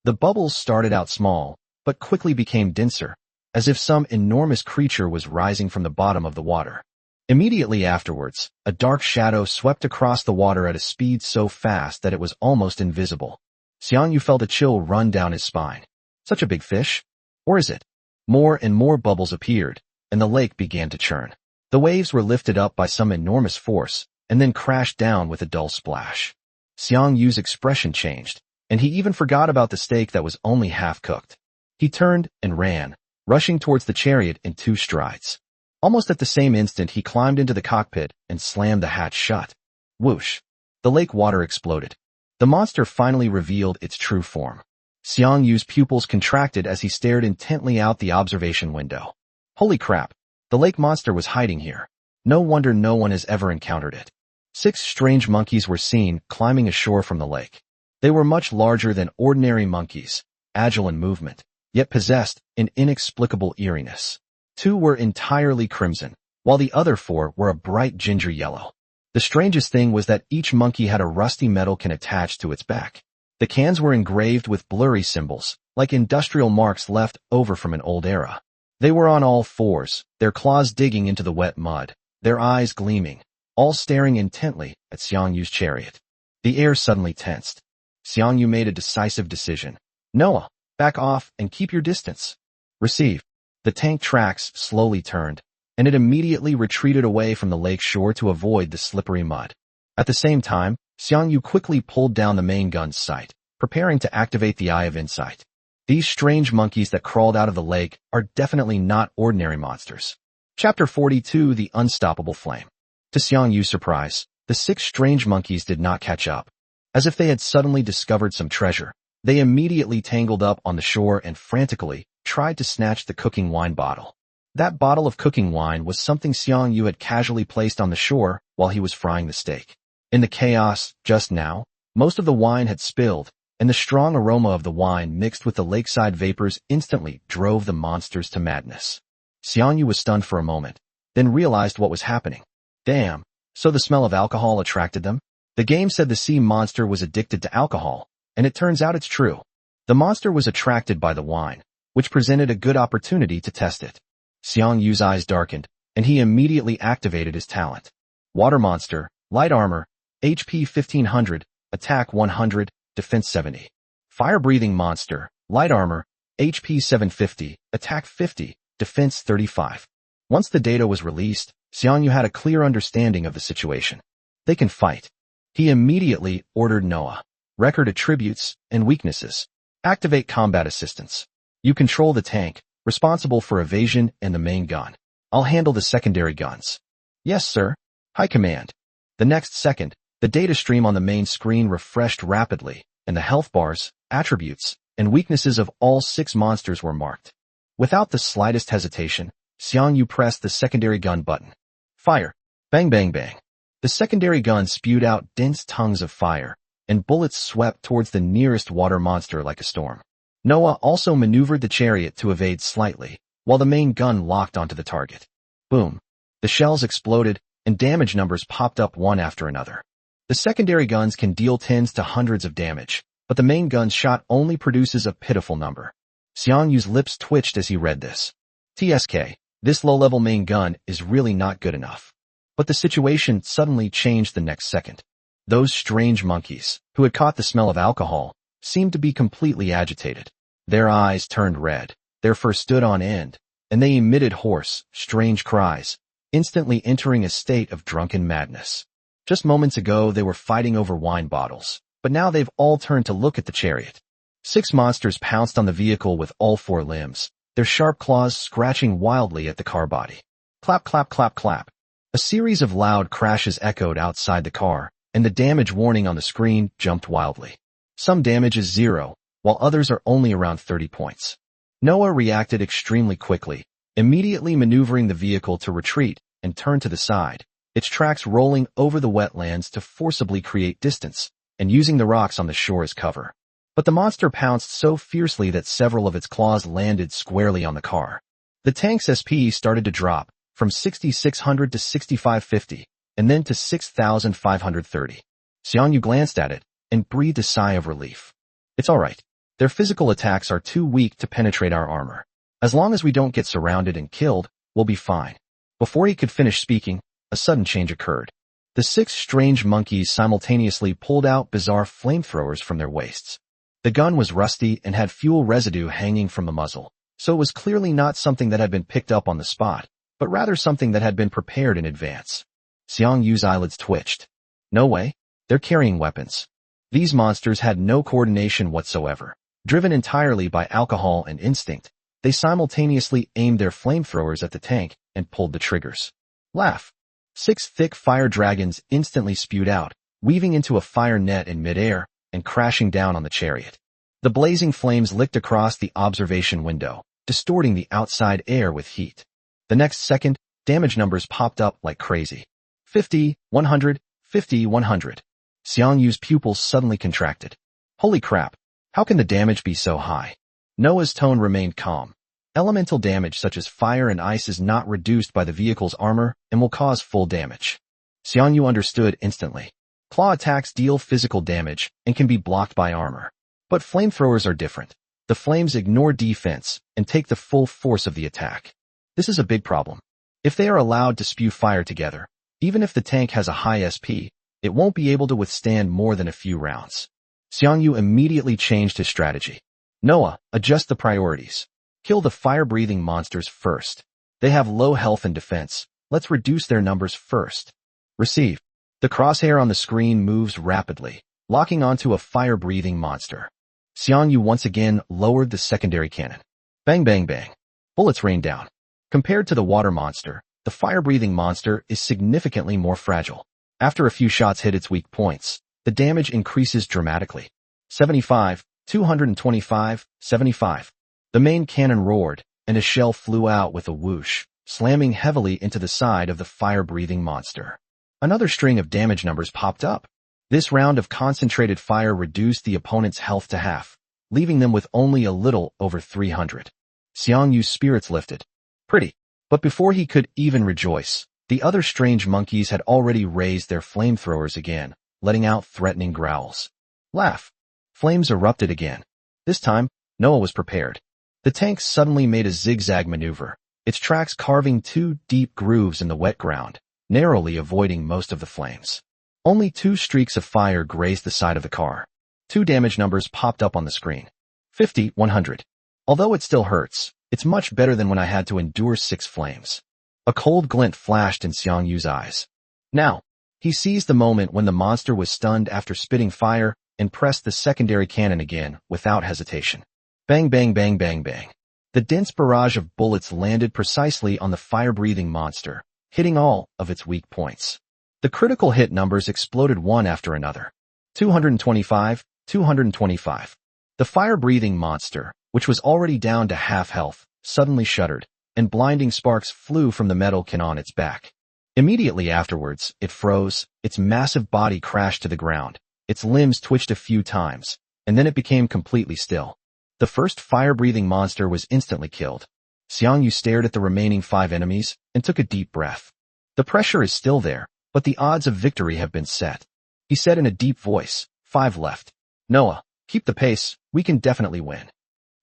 The bubbles started out small, but quickly became denser, as if some enormous creature was rising from the bottom of the water. Immediately afterwards, a dark shadow swept across the water at a speed so fast that it was almost invisible. Xiang Yu felt a chill run down his spine. Such a big fish? Or is it? More and more bubbles appeared, and the lake began to churn. The waves were lifted up by some enormous force, and then crashed down with a dull splash. Xiang Yu's expression changed, and he even forgot about the steak that was only half cooked. He turned and ran, rushing towards the chariot in 2 strides. Almost at the same instant, he climbed into the cockpit and slammed the hatch shut. Whoosh! The lake water exploded. The monster finally revealed its true form. Xiang Yu's pupils contracted as he stared intently out the observation window. Holy crap! The lake monster was hiding here. No wonder no one has ever encountered it. 6 strange monkeys were seen climbing ashore from the lake. They were much larger than ordinary monkeys, agile in movement, yet possessed an inexplicable eeriness. 2 were entirely crimson, while the other 4 were a bright ginger yellow. The strangest thing was that each monkey had a rusty metal can attached to its back. The cans were engraved with blurry symbols, like industrial marks left over from an old era. They were on all 4s, their claws digging into the wet mud, their eyes gleaming, all staring intently at Xiang Yu's chariot. The air suddenly tensed. Xiang Yu made a decisive decision. Noah, back off and keep your distance. Receive. The tank tracks slowly turned, and it immediately retreated away from the lake shore to avoid the slippery mud. At the same time, Xiang Yu quickly pulled down the main gun's sight, preparing to activate the Eye of Insight. These strange monkeys that crawled out of the lake are definitely not ordinary monsters. Chapter 42, The Unstoppable Flame. To Xiang Yu's surprise, the 6 strange monkeys did not catch up. As if they had suddenly discovered some treasure, they immediately tangled up on the shore and frantically tried to snatch the cooking wine bottle. That bottle of cooking wine was something Xiang Yu had casually placed on the shore while he was frying the steak. In the chaos just now, most of the wine had spilled, and the strong aroma of the wine mixed with the lakeside vapors instantly drove the monsters to madness. Xiang Yu was stunned for a moment, then realized what was happening. Damn, so the smell of alcohol attracted them? The game said the sea monster was addicted to alcohol, and it turns out it's true. The monster was attracted by the wine, which presented a good opportunity to test it. Xiang Yu's eyes darkened, and he immediately activated his talent. Water monster, light armor, HP 1500, attack 100, defense 70. Fire-breathing monster, light armor, HP 750, attack 50, defense 35. Once the data was released, Xiang Yu had a clear understanding of the situation. They can fight. He immediately ordered Noah. Record attributes and weaknesses. Activate combat assistance. You control the tank, responsible for evasion and the main gun. I'll handle the secondary guns. Yes, sir. High command. The next second, the data stream on the main screen refreshed rapidly, and the health bars, attributes, and weaknesses of all 6 monsters were marked. Without the slightest hesitation, Xiang Yu pressed the secondary gun button. Fire. Bang bang bang. The secondary gun spewed out dense tongues of fire, and bullets swept towards the nearest water monster like a storm. Noah also maneuvered the chariot to evade slightly, while the main gun locked onto the target. Boom. The shells exploded, and damage numbers popped up one after another. The secondary guns can deal tens to hundreds of damage, but the main gun's shot only produces a pitiful number. Xiang Yu's lips twitched as he read this. TSK, this low-level main gun is really not good enough. But the situation suddenly changed the next second. Those strange monkeys, who had caught the smell of alcohol, seemed to be completely agitated. Their eyes turned red, their fur stood on end, and they emitted hoarse, strange cries, instantly entering a state of drunken madness. Just moments ago they were fighting over wine bottles, but now they've all turned to look at the chariot. 6 monsters pounced on the vehicle with all 4 limbs, their sharp claws scratching wildly at the car body. Clap, clap, clap, clap. A series of loud crashes echoed outside the car, and the damage warning on the screen jumped wildly. Some damage is 0, while others are only around 30 points. Noah reacted extremely quickly, immediately maneuvering the vehicle to retreat and turn to the side, its tracks rolling over the wetlands to forcibly create distance, and using the rocks on the shore as cover. But the monster pounced so fiercely that several of its claws landed squarely on the car. The tank's SP started to drop, from 6,600 to 6,550, and then to 6,530. Xiang Yu glanced at it, and breathed a sigh of relief. It's alright. Their physical attacks are too weak to penetrate our armor. As long as we don't get surrounded and killed, we'll be fine. Before he could finish speaking, a sudden change occurred. The 6 strange monkeys simultaneously pulled out bizarre flamethrowers from their waists. The gun was rusty and had fuel residue hanging from the muzzle, so it was clearly not something that had been picked up on the spot, but rather something that had been prepared in advance. Xiang Yu's eyelids twitched. No way. They're carrying weapons. These monsters had no coordination whatsoever. Driven entirely by alcohol and instinct, they simultaneously aimed their flamethrowers at the tank and pulled the triggers. Laugh. 6 thick fire dragons instantly spewed out, weaving into a fire net in midair and crashing down on the chariot. The blazing flames licked across the observation window, distorting the outside air with heat. The next second, damage numbers popped up like crazy. 50, 100, 50, 100. Xiang Yu's pupils suddenly contracted. Holy crap, how can the damage be so high? Noah's tone remained calm. Elemental damage such as fire and ice is not reduced by the vehicle's armor and will cause full damage. Xiang Yu understood instantly. Claw attacks deal physical damage and can be blocked by armor. But flamethrowers are different. The flames ignore defense and take the full force of the attack. This is a big problem. If they are allowed to spew fire together, even if the tank has a high SP, it won't be able to withstand more than a few rounds. Xiang Yu immediately changed his strategy. Noah, adjust the priorities. Kill the fire-breathing monsters first. They have low health and defense. Let's reduce their numbers first. Receive. The crosshair on the screen moves rapidly, locking onto a fire-breathing monster. Xiang Yu once again lowered the secondary cannon. Bang bang bang. Bullets rain down. Compared to the water monster, the fire-breathing monster is significantly more fragile. After a few shots hit its weak points, the damage increases dramatically. 75, 225, 75. The main cannon roared, and a shell flew out with a whoosh, slamming heavily into the side of the fire-breathing monster. Another string of damage numbers popped up. This round of concentrated fire reduced the opponent's health to half, leaving them with only a little over 300. Xiang Yu's spirits lifted. Pretty. But before he could even rejoice, the other strange monkeys had already raised their flamethrowers again, letting out threatening growls. Laugh. Flames erupted again. This time, Noah was prepared. The tank suddenly made a zigzag maneuver, its tracks carving 2 deep grooves in the wet ground, narrowly avoiding most of the flames. Only 2 streaks of fire grazed the side of the car. 2 damage numbers popped up on the screen. 50, 100. Although it still hurts, it's much better than when I had to endure 6 flames. A cold glint flashed in Xiang Yu's eyes. Now, he seized the moment when the monster was stunned after spitting fire and pressed the secondary cannon again without hesitation. Bang bang bang bang bang. The dense barrage of bullets landed precisely on the fire-breathing monster, hitting all of its weak points. The critical hit numbers exploded one after another. 225, 225. The fire-breathing monster, which was already down to half health, suddenly shuddered, and blinding sparks flew from the metal can on its back. Immediately afterwards, it froze, its massive body crashed to the ground, its limbs twitched a few times, and then it became completely still. The first fire-breathing monster was instantly killed. Xiang Yu stared at the remaining 5 enemies and took a deep breath. The pressure is still there, but the odds of victory have been set. He said in a deep voice, 5 left. Noah, keep the pace, we can definitely win.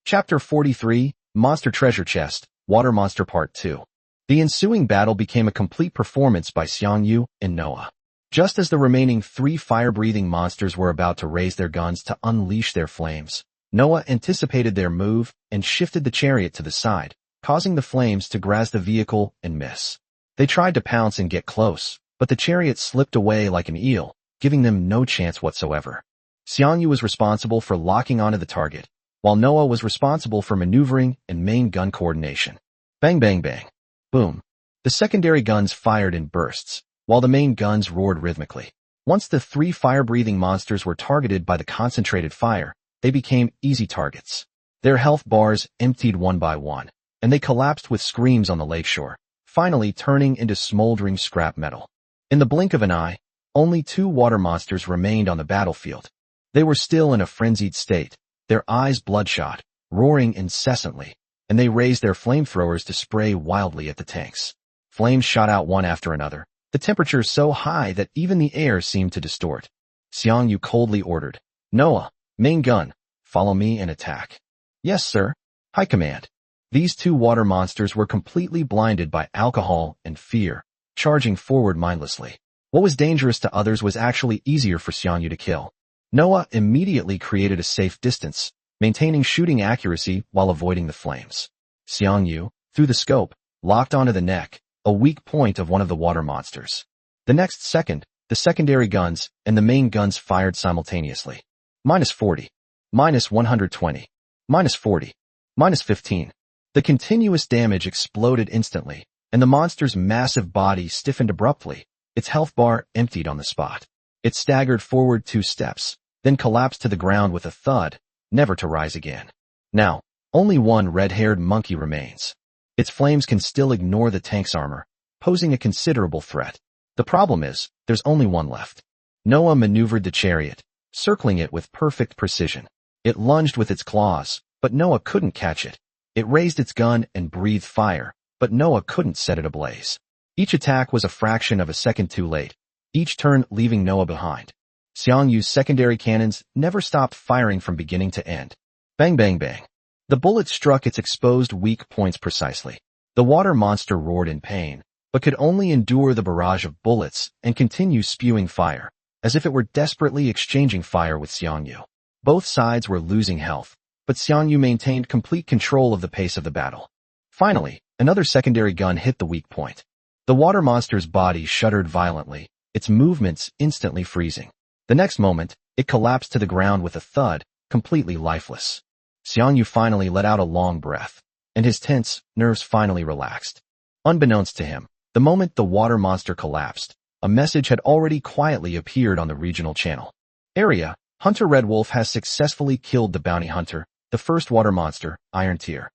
Chapter 43, Monster Treasure Chest, Water Monster Part 2. The ensuing battle became a complete performance by Xiang Yu and Noah. Just as the remaining 3 fire-breathing monsters were about to raise their guns to unleash their flames, Noah anticipated their move and shifted the chariot to the side, causing the flames to graze the vehicle and miss. They tried to pounce and get close, but the chariot slipped away like an eel, giving them no chance whatsoever. Xiang Yu was responsible for locking onto the target, while Noah was responsible for maneuvering and main gun coordination. Bang bang bang. Boom. The secondary guns fired in bursts, while the main guns roared rhythmically. Once the 3 fire-breathing monsters were targeted by the concentrated fire, they became easy targets. Their health bars emptied one by one, and they collapsed with screams on the lakeshore, finally turning into smoldering scrap metal. In the blink of an eye, only 2 water monsters remained on the battlefield. They were still in a frenzied state, their eyes bloodshot, roaring incessantly, and they raised their flamethrowers to spray wildly at the tanks. Flames shot out one after another, the temperature so high that even the air seemed to distort. Xiang Yu coldly ordered, "Noah, main gun, follow me and attack." "Yes, sir. High command." These 2 water monsters were completely blinded by alcohol and fear, charging forward mindlessly. What was dangerous to others was actually easier for Xiang Yu to kill. Noah immediately created a safe distance, maintaining shooting accuracy while avoiding the flames. Xiang Yu, through the scope, locked onto the neck, a weak point of one of the water monsters. The next second, the secondary guns and the main guns fired simultaneously. -40, -120, -40, -15. The continuous damage exploded instantly, and the monster's massive body stiffened abruptly, its health bar emptied on the spot. It staggered forward 2 steps, then collapsed to the ground with a thud, never to rise again. Now, only one red-haired monkey remains. Its flames can still ignore the tank's armor, posing a considerable threat. The problem is, there's only one left. Noah maneuvered the chariot, circling it with perfect precision. It lunged with its claws, but Noah couldn't catch it. It raised its gun and breathed fire, but Noah couldn't set it ablaze. Each attack was a fraction of a second too late, each turn leaving Noah behind. Xiang Yu's secondary cannons never stopped firing from beginning to end. Bang bang bang. The bullets struck its exposed weak points precisely. The water monster roared in pain, but could only endure the barrage of bullets and continue spewing fire, as if it were desperately exchanging fire with Xiang Yu. Both sides were losing health, but Xiang Yu maintained complete control of the pace of the battle. Finally, another secondary gun hit the weak point. The water monster's body shuddered violently, its movements instantly freezing. The next moment, it collapsed to the ground with a thud, completely lifeless. Xiang Yu finally let out a long breath, and his tense nerves finally relaxed. Unbeknownst to him, the moment the water monster collapsed, a message had already quietly appeared on the regional channel. Area, Hunter Red Wolf has successfully killed the bounty hunter, the first water monster, Iron Tier.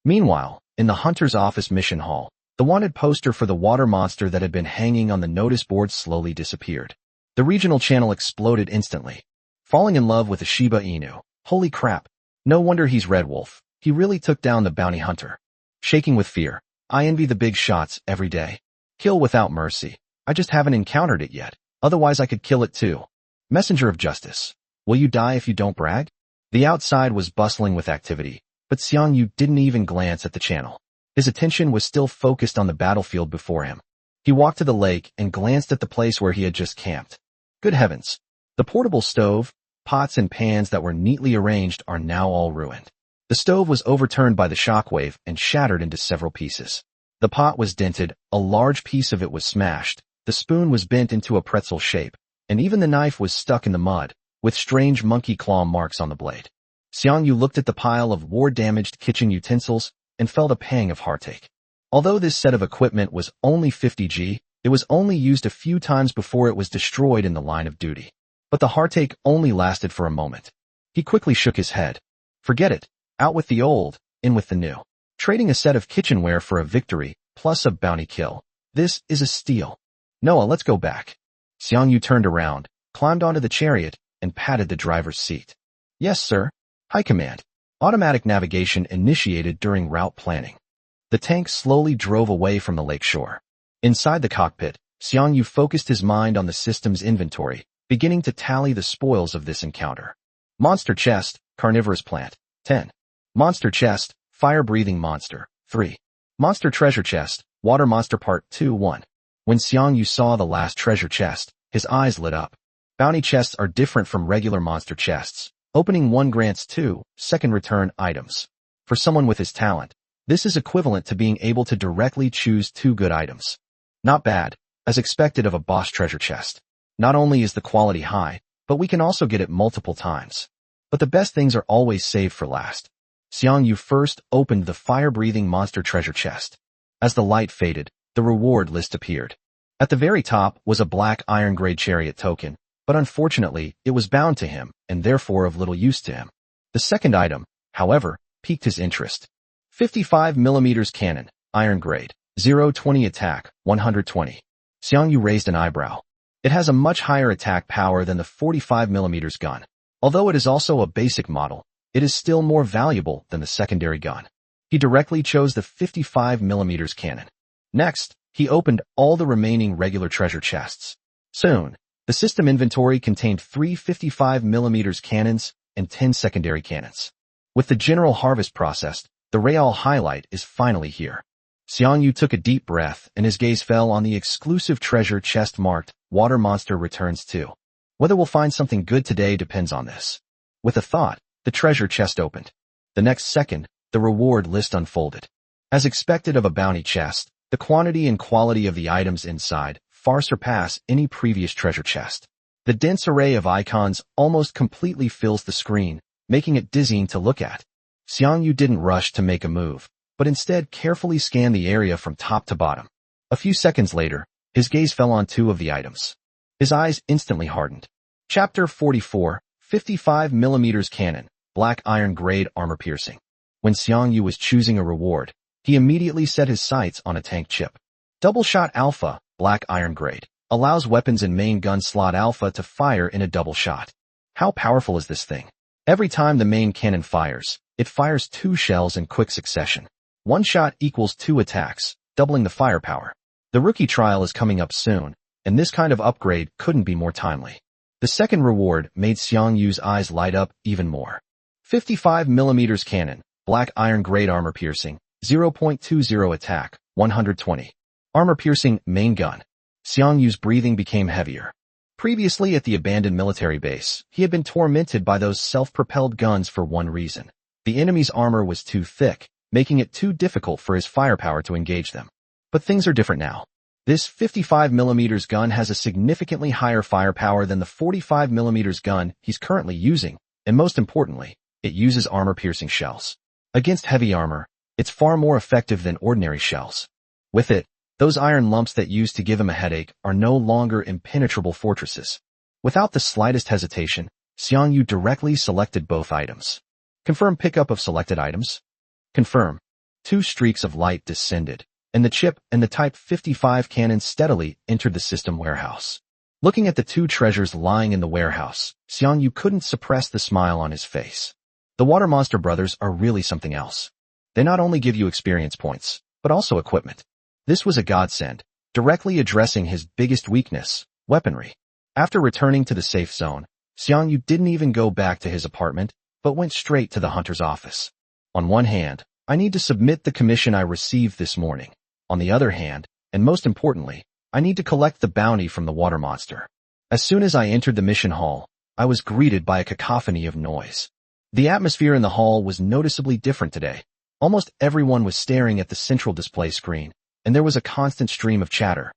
Meanwhile, in the hunter's office mission hall, the wanted poster for the water monster that had been hanging on the notice board slowly disappeared. The regional channel exploded instantly. Falling in love with a Shiba Inu. Holy crap. No wonder he's Red Wolf. He really took down the bounty hunter. Shaking with fear, I envy the big shots every day. Kill without mercy. I just haven't encountered it yet. Otherwise I could kill it too. Messenger of justice. Will you die if you don't brag? The outside was bustling with activity, but Xiang Yu didn't even glance at the channel. His attention was still focused on the battlefield before him. He walked to the lake and glanced at the place where he had just camped. Good heavens. The portable stove, pots and pans that were neatly arranged are now all ruined. The stove was overturned by the shockwave and shattered into several pieces. The pot was dented, a large piece of it was smashed, the spoon was bent into a pretzel shape, and even the knife was stuck in the mud, with strange monkey claw marks on the blade. Xiang Yu looked at the pile of war-damaged kitchen utensils and felt a pang of heartache. Although this set of equipment was only 50G, it was only used a few times before it was destroyed in the line of duty. But the heartache only lasted for a moment. He quickly shook his head. Forget it. Out with the old, in with the new. Trading a set of kitchenware for a victory, plus a bounty kill. This is a steal. Noah, let's go back. Xiang Yu turned around, climbed onto the chariot, and patted the driver's seat. Yes, sir. High command. Automatic navigation initiated during route planning. The tank slowly drove away from the lake shore. Inside the cockpit, Xiang Yu focused his mind on the system's inventory, beginning to tally the spoils of this encounter. Monster chest, carnivorous plant, 10. Monster chest, fire-breathing monster, 3. Monster treasure chest, water monster part 2, 1. When Xiang Yu saw the last treasure chest, his eyes lit up. Bounty chests are different from regular monster chests. Opening one grants 2 second return items. For someone with his talent, this is equivalent to being able to directly choose 2 good items. Not bad, as expected of a boss treasure chest. Not only is the quality high, but we can also get it multiple times. But the best things are always saved for last. Xiang Yu first opened the fire-breathing monster treasure chest. As the light faded, the reward list appeared. At the very top was a black iron-grade chariot token, but unfortunately, it was bound to him, and therefore of little use to him. The second item, however, piqued his interest. 55mm cannon, iron grade, 0-20 attack, 120. Xiang Yu raised an eyebrow. It has a much higher attack power than the 45mm gun. Although it is also a basic model, it is still more valuable than the secondary gun. He directly chose the 55mm cannon. Next, he opened all the remaining regular treasure chests. Soon, the system inventory contained 3 55mm cannons and 10 secondary cannons. With the general harvest processed, the real highlight is finally here. Xiang Yu took a deep breath and his gaze fell on the exclusive treasure chest marked Water Monster Returns 2. Whether we'll find something good today depends on this. With a thought, the treasure chest opened. The next second, the reward list unfolded. As expected of a bounty chest, the quantity and quality of the items inside far surpass any previous treasure chest. The dense array of icons almost completely fills the screen, making it dizzying to look at. Xiang Yu didn't rush to make a move, but instead carefully scanned the area from top to bottom. A few seconds later, his gaze fell on 2 of the items. His eyes instantly hardened. Chapter 44, 55mm Cannon, Black Iron Grade Armor Piercing. When Xiang Yu was choosing a reward, he immediately set his sights on a tank chip. Double Shot Alpha, Black Iron Grade, allows weapons in main gun slot Alpha to fire in a double shot. How powerful is this thing? Every time the main cannon fires, it fires 2 shells in quick succession. 1 shot equals 2 attacks, doubling the firepower. The rookie trial is coming up soon, and this kind of upgrade couldn't be more timely. The second reward made Xiang Yu's eyes light up even more. 55mm Cannon, Black Iron Grade Armor Piercing, 0.20 attack, 120. Armor Piercing Main Gun. Xiang Yu's breathing became heavier. Previously at the abandoned military base, he had been tormented by those self-propelled guns for one reason. The enemy's armor was too thick, making it too difficult for his firepower to engage them. But things are different now. This 55mm gun has a significantly higher firepower than the 45mm gun he's currently using, and most importantly, it uses armor-piercing shells. Against heavy armor, it's far more effective than ordinary shells. With it, those iron lumps that used to give him a headache are no longer impenetrable fortresses. Without the slightest hesitation, Xiang Yu directly selected both items. Confirm pickup of selected items. Confirm. 2 streaks of light descended, and the chip and the Type 55 cannon steadily entered the system warehouse. Looking at the 2 treasures lying in the warehouse, Xiang Yu couldn't suppress the smile on his face. The Water Monster brothers are really something else. They not only give you experience points, but also equipment. This was a godsend, directly addressing his biggest weakness, weaponry. After returning to the safe zone, Xiang Yu didn't even go back to his apartment, but went straight to the hunter's office. On one hand, I need to submit the commission I received this morning. On the other hand, and most importantly, I need to collect the bounty from the water monster. As soon as I entered the mission hall, I was greeted by a cacophony of noise. The atmosphere in the hall was noticeably different today. Almost everyone was staring at the central display screen, and there was a constant stream of chatter.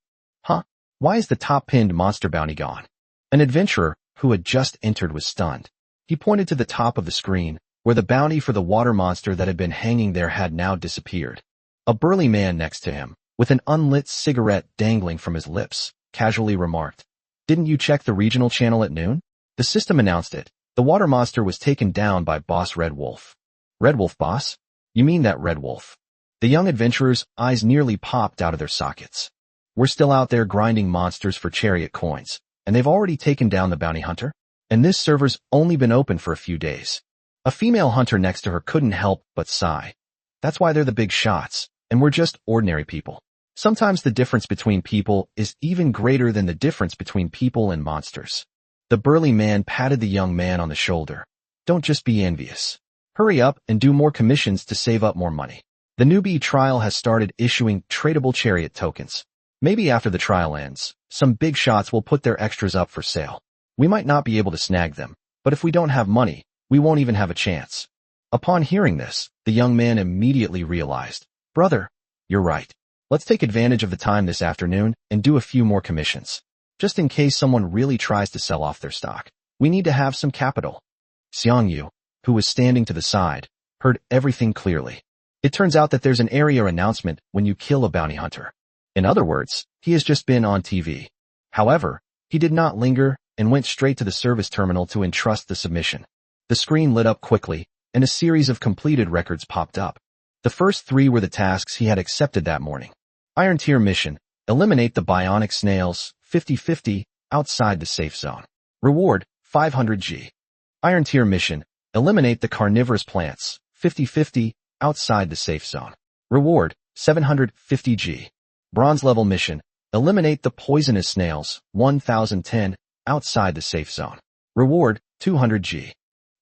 Huh? Why is the top-pinned monster bounty gone? An adventurer who had just entered was stunned. He pointed to the top of the screen, where the bounty for the water monster that had been hanging there had now disappeared. A burly man next to him, with an unlit cigarette dangling from his lips, casually remarked, "Didn't you check the regional channel at noon?" The system announced it. The water monster was taken down by Boss Red Wolf. Red Wolf boss? You mean that Red Wolf? The young adventurers' eyes nearly popped out of their sockets. We're still out there grinding monsters for Chariot coins, and they've already taken down the bounty hunter? And this server's only been open for a few days. A female hunter next to her couldn't help but sigh. That's why they're the big shots, and we're just ordinary people. Sometimes the difference between people is even greater than the difference between people and monsters. The burly man patted the young man on the shoulder. Don't just be envious. Hurry up and do more commissions to save up more money. The newbie trial has started issuing tradable Chariot tokens. Maybe after the trial ends, some big shots will put their extras up for sale. We might not be able to snag them, but if we don't have money, we won't even have a chance. Upon hearing this, the young man immediately realized, "Brother, you're right. Let's take advantage of the time this afternoon and do a few more commissions. Just in case someone really tries to sell off their stock, we need to have some capital." Xiang Yu, who was standing to the side, heard everything clearly. It turns out that there's an area announcement when you kill a bounty hunter. In other words, he has just been on TV. However, he did not linger and went straight to the service terminal to entrust the submission. The screen lit up quickly, and a series of completed records popped up. The first 3 were the tasks he had accepted that morning. Iron Tier Mission, Eliminate the bionic snails, 50-50, outside the safe zone. Reward, 500 G. Iron Tier Mission, eliminate the carnivorous plants, 50-50, outside the safe zone. Reward, 750 G. Bronze Level Mission, eliminate the poisonous snails, 1010, outside the safe zone. Reward, 200 G.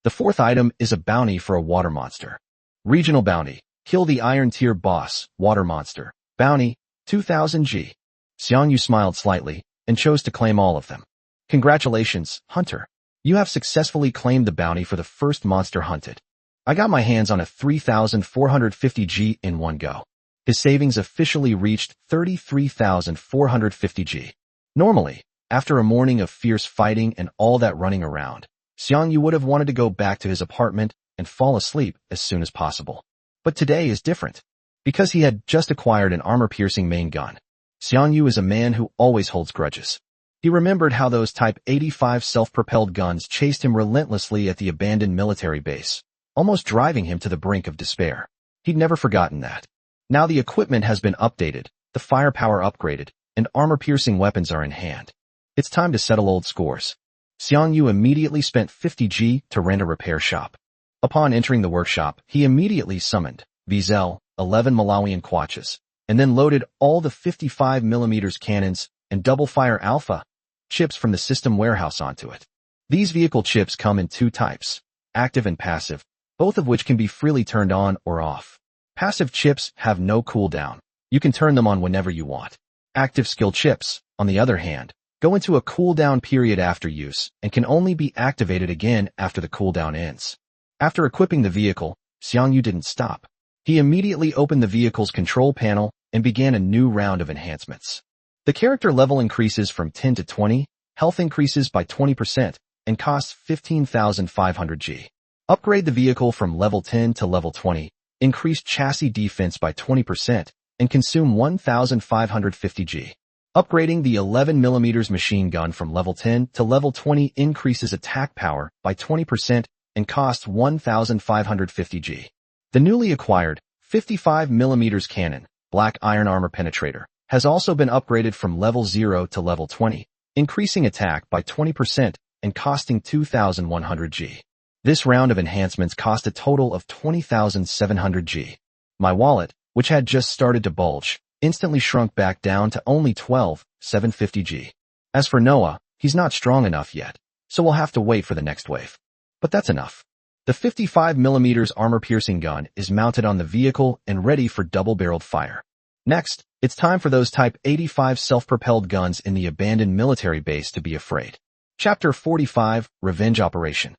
The fourth item is a bounty for a water monster. Regional Bounty, kill the Iron Tier boss, water monster. Bounty, 2000 G. Xiang Yu smiled slightly and chose to claim all of them. Congratulations, Hunter. You have successfully claimed the bounty for the first monster hunted. I got my hands on a 3,450 G in one go. His savings officially reached 33,450 G. Normally, after a morning of fierce fighting and all that running around, Xiang Yu would have wanted to go back to his apartment and fall asleep as soon as possible. But today is different. Because he had just acquired an armor-piercing main gun, Xiang Yu is a man who always holds grudges. He remembered how those Type 85 self-propelled guns chased him relentlessly at the abandoned military base, almost driving him to the brink of despair. He'd never forgotten that. Now the equipment has been updated, the firepower upgraded, and armor-piercing weapons are in hand. It's time to settle old scores. Xiang Yu immediately spent 50 G to rent a repair shop. Upon entering the workshop, he immediately summoned Vizel, 11 Malawian Quatches, and then loaded all the 55mm cannons and double-fire alpha chips from the system warehouse onto it. These vehicle chips come in two types, active and passive, both of which can be freely turned on or off. Passive chips have no cooldown. You can turn them on whenever you want. Active skill chips, on the other hand, go into a cooldown period after use and can only be activated again after the cooldown ends. After equipping the vehicle, Xiang Yu didn't stop. He immediately opened the vehicle's control panel and began a new round of enhancements. The character level increases from 10 to 20, health increases by 20%, and costs 15,500 G. Upgrade the vehicle from level 10 to level 20, increase chassis defense by 20%, and consume 1,550 G. Upgrading the 11mm machine gun from level 10 to level 20 increases attack power by 20% and costs 1,550 G. The newly acquired 55mm cannon, Black Iron Armor Penetrator, has also been upgraded from level 0 to level 20, increasing attack by 20% and costing 2,100 G. This round of enhancements cost a total of 20,700 G. My wallet, which had just started to bulge, instantly shrunk back down to only 12,750 G. As for Noah, he's not strong enough yet, so we'll have to wait for the next wave. But that's enough. The 55mm armor-piercing gun is mounted on the vehicle and ready for double-barreled fire. Next, it's time for those Type 85 self-propelled guns in the abandoned military base to be afraid. Chapter 45, Revenge Operation.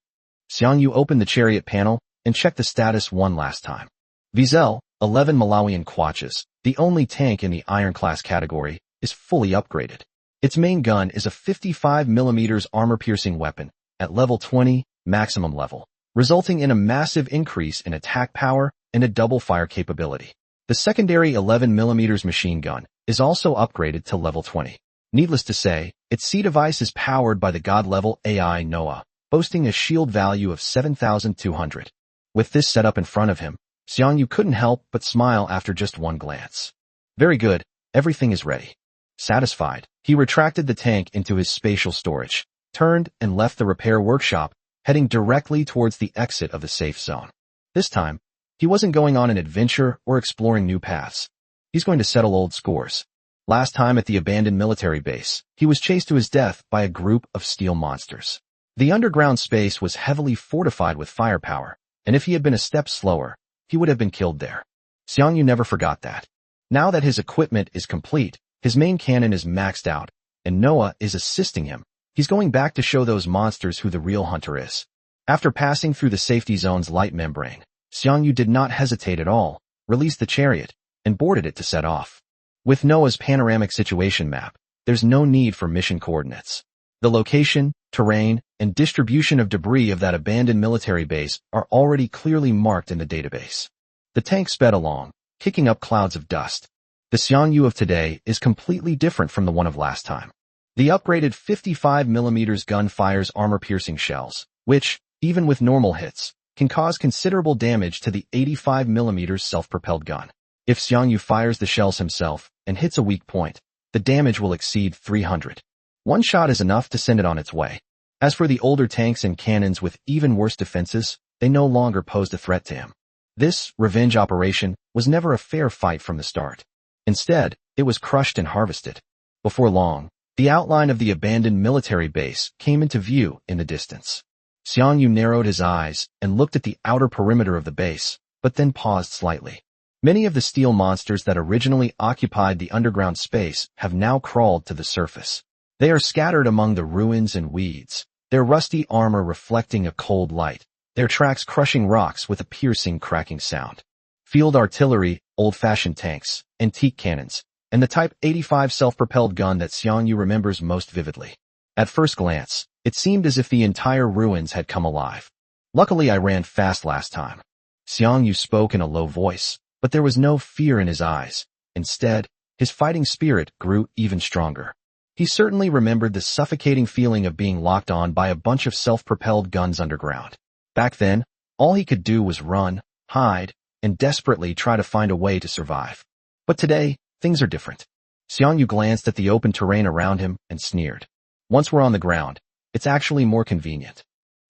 Xiang Yu opened the Chariot panel and checked the status one last time. Vizel, 11 Malawian Quatches, the only tank in the Iron Class category, is fully upgraded. Its main gun is a 55mm armor-piercing weapon at level 20, maximum level, resulting in a massive increase in attack power and a double fire capability. The secondary 11mm machine gun is also upgraded to level 20. Needless to say, its C device is powered by the god-level AI Noah, boasting a shield value of 7,200. With this setup in front of him, Xiang Yu couldn't help but smile after just one glance. Very good, everything is ready. Satisfied, he retracted the tank into his spatial storage, turned and left the repair workshop, heading directly towards the exit of the safe zone. This time, he wasn't going on an adventure or exploring new paths. He's going to settle old scores. Last time at the abandoned military base, he was chased to his death by a group of steel monsters. The underground space was heavily fortified with firepower, and if he had been a step slower, he would have been killed there. Xiang Yu never forgot that. Now that his equipment is complete, his main cannon is maxed out, and Noah is assisting him, he's going back to show those monsters who the real hunter is. After passing through the safety zone's light membrane, Xiang Yu did not hesitate at all, released the chariot, and boarded it to set off. With Noah's panoramic situation map, there's no need for mission coordinates. The location, terrain, and distribution of debris of that abandoned military base are already clearly marked in the database. The tank sped along, kicking up clouds of dust. The Xiang Yu of today is completely different from the one of last time. The upgraded 55mm gun fires armor-piercing shells, which, even with normal hits, can cause considerable damage to the 85mm self-propelled gun. If Xiang Yu fires the shells himself and hits a weak point, the damage will exceed 300. One shot is enough to send it on its way. As for the older tanks and cannons with even worse defenses, they no longer posed a threat to him. This revenge operation was never a fair fight from the start. Instead, it was crushed and harvested. Before long, the outline of the abandoned military base came into view in the distance. Xiang Yu narrowed his eyes and looked at the outer perimeter of the base, but then paused slightly. Many of the steel monsters that originally occupied the underground space have now crawled to the surface. They are scattered among the ruins and weeds, their rusty armor reflecting a cold light, their tracks crushing rocks with a piercing cracking sound. Field artillery, old-fashioned tanks, antique cannons, and the Type 85 self-propelled gun that Xiang Yu remembers most vividly. At first glance, it seemed as if the entire ruins had come alive. Luckily, I ran fast last time. Xiang Yu spoke in a low voice, but there was no fear in his eyes. Instead, his fighting spirit grew even stronger. He certainly remembered the suffocating feeling of being locked on by a bunch of self-propelled guns underground. Back then, all he could do was run, hide, and desperately try to find a way to survive. But today, things are different. Xiang Yu glanced at the open terrain around him and sneered. Once we're on the ground, it's actually more convenient.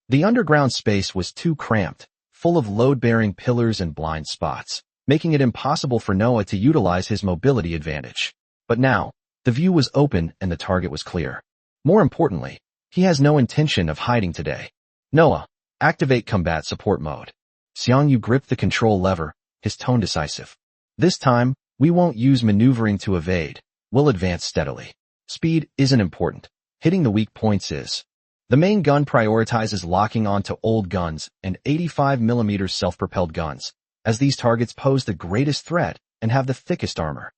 The underground space was too cramped, full of load-bearing pillars and blind spots, making it impossible for Noah to utilize his mobility advantage. But now, the view was open and the target was clear. More importantly, he has no intention of hiding today. Noah, activate combat support mode. Xiang Yu gripped the control lever, his tone decisive. This time, we won't use maneuvering to evade. We'll advance steadily. Speed isn't important. Hitting the weak points is. The main gun prioritizes locking onto old guns and 85mm self-propelled guns, as these targets pose the greatest threat and have the thickest armor.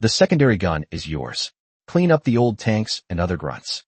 The secondary gun is yours. Clean up the old tanks and other grunts.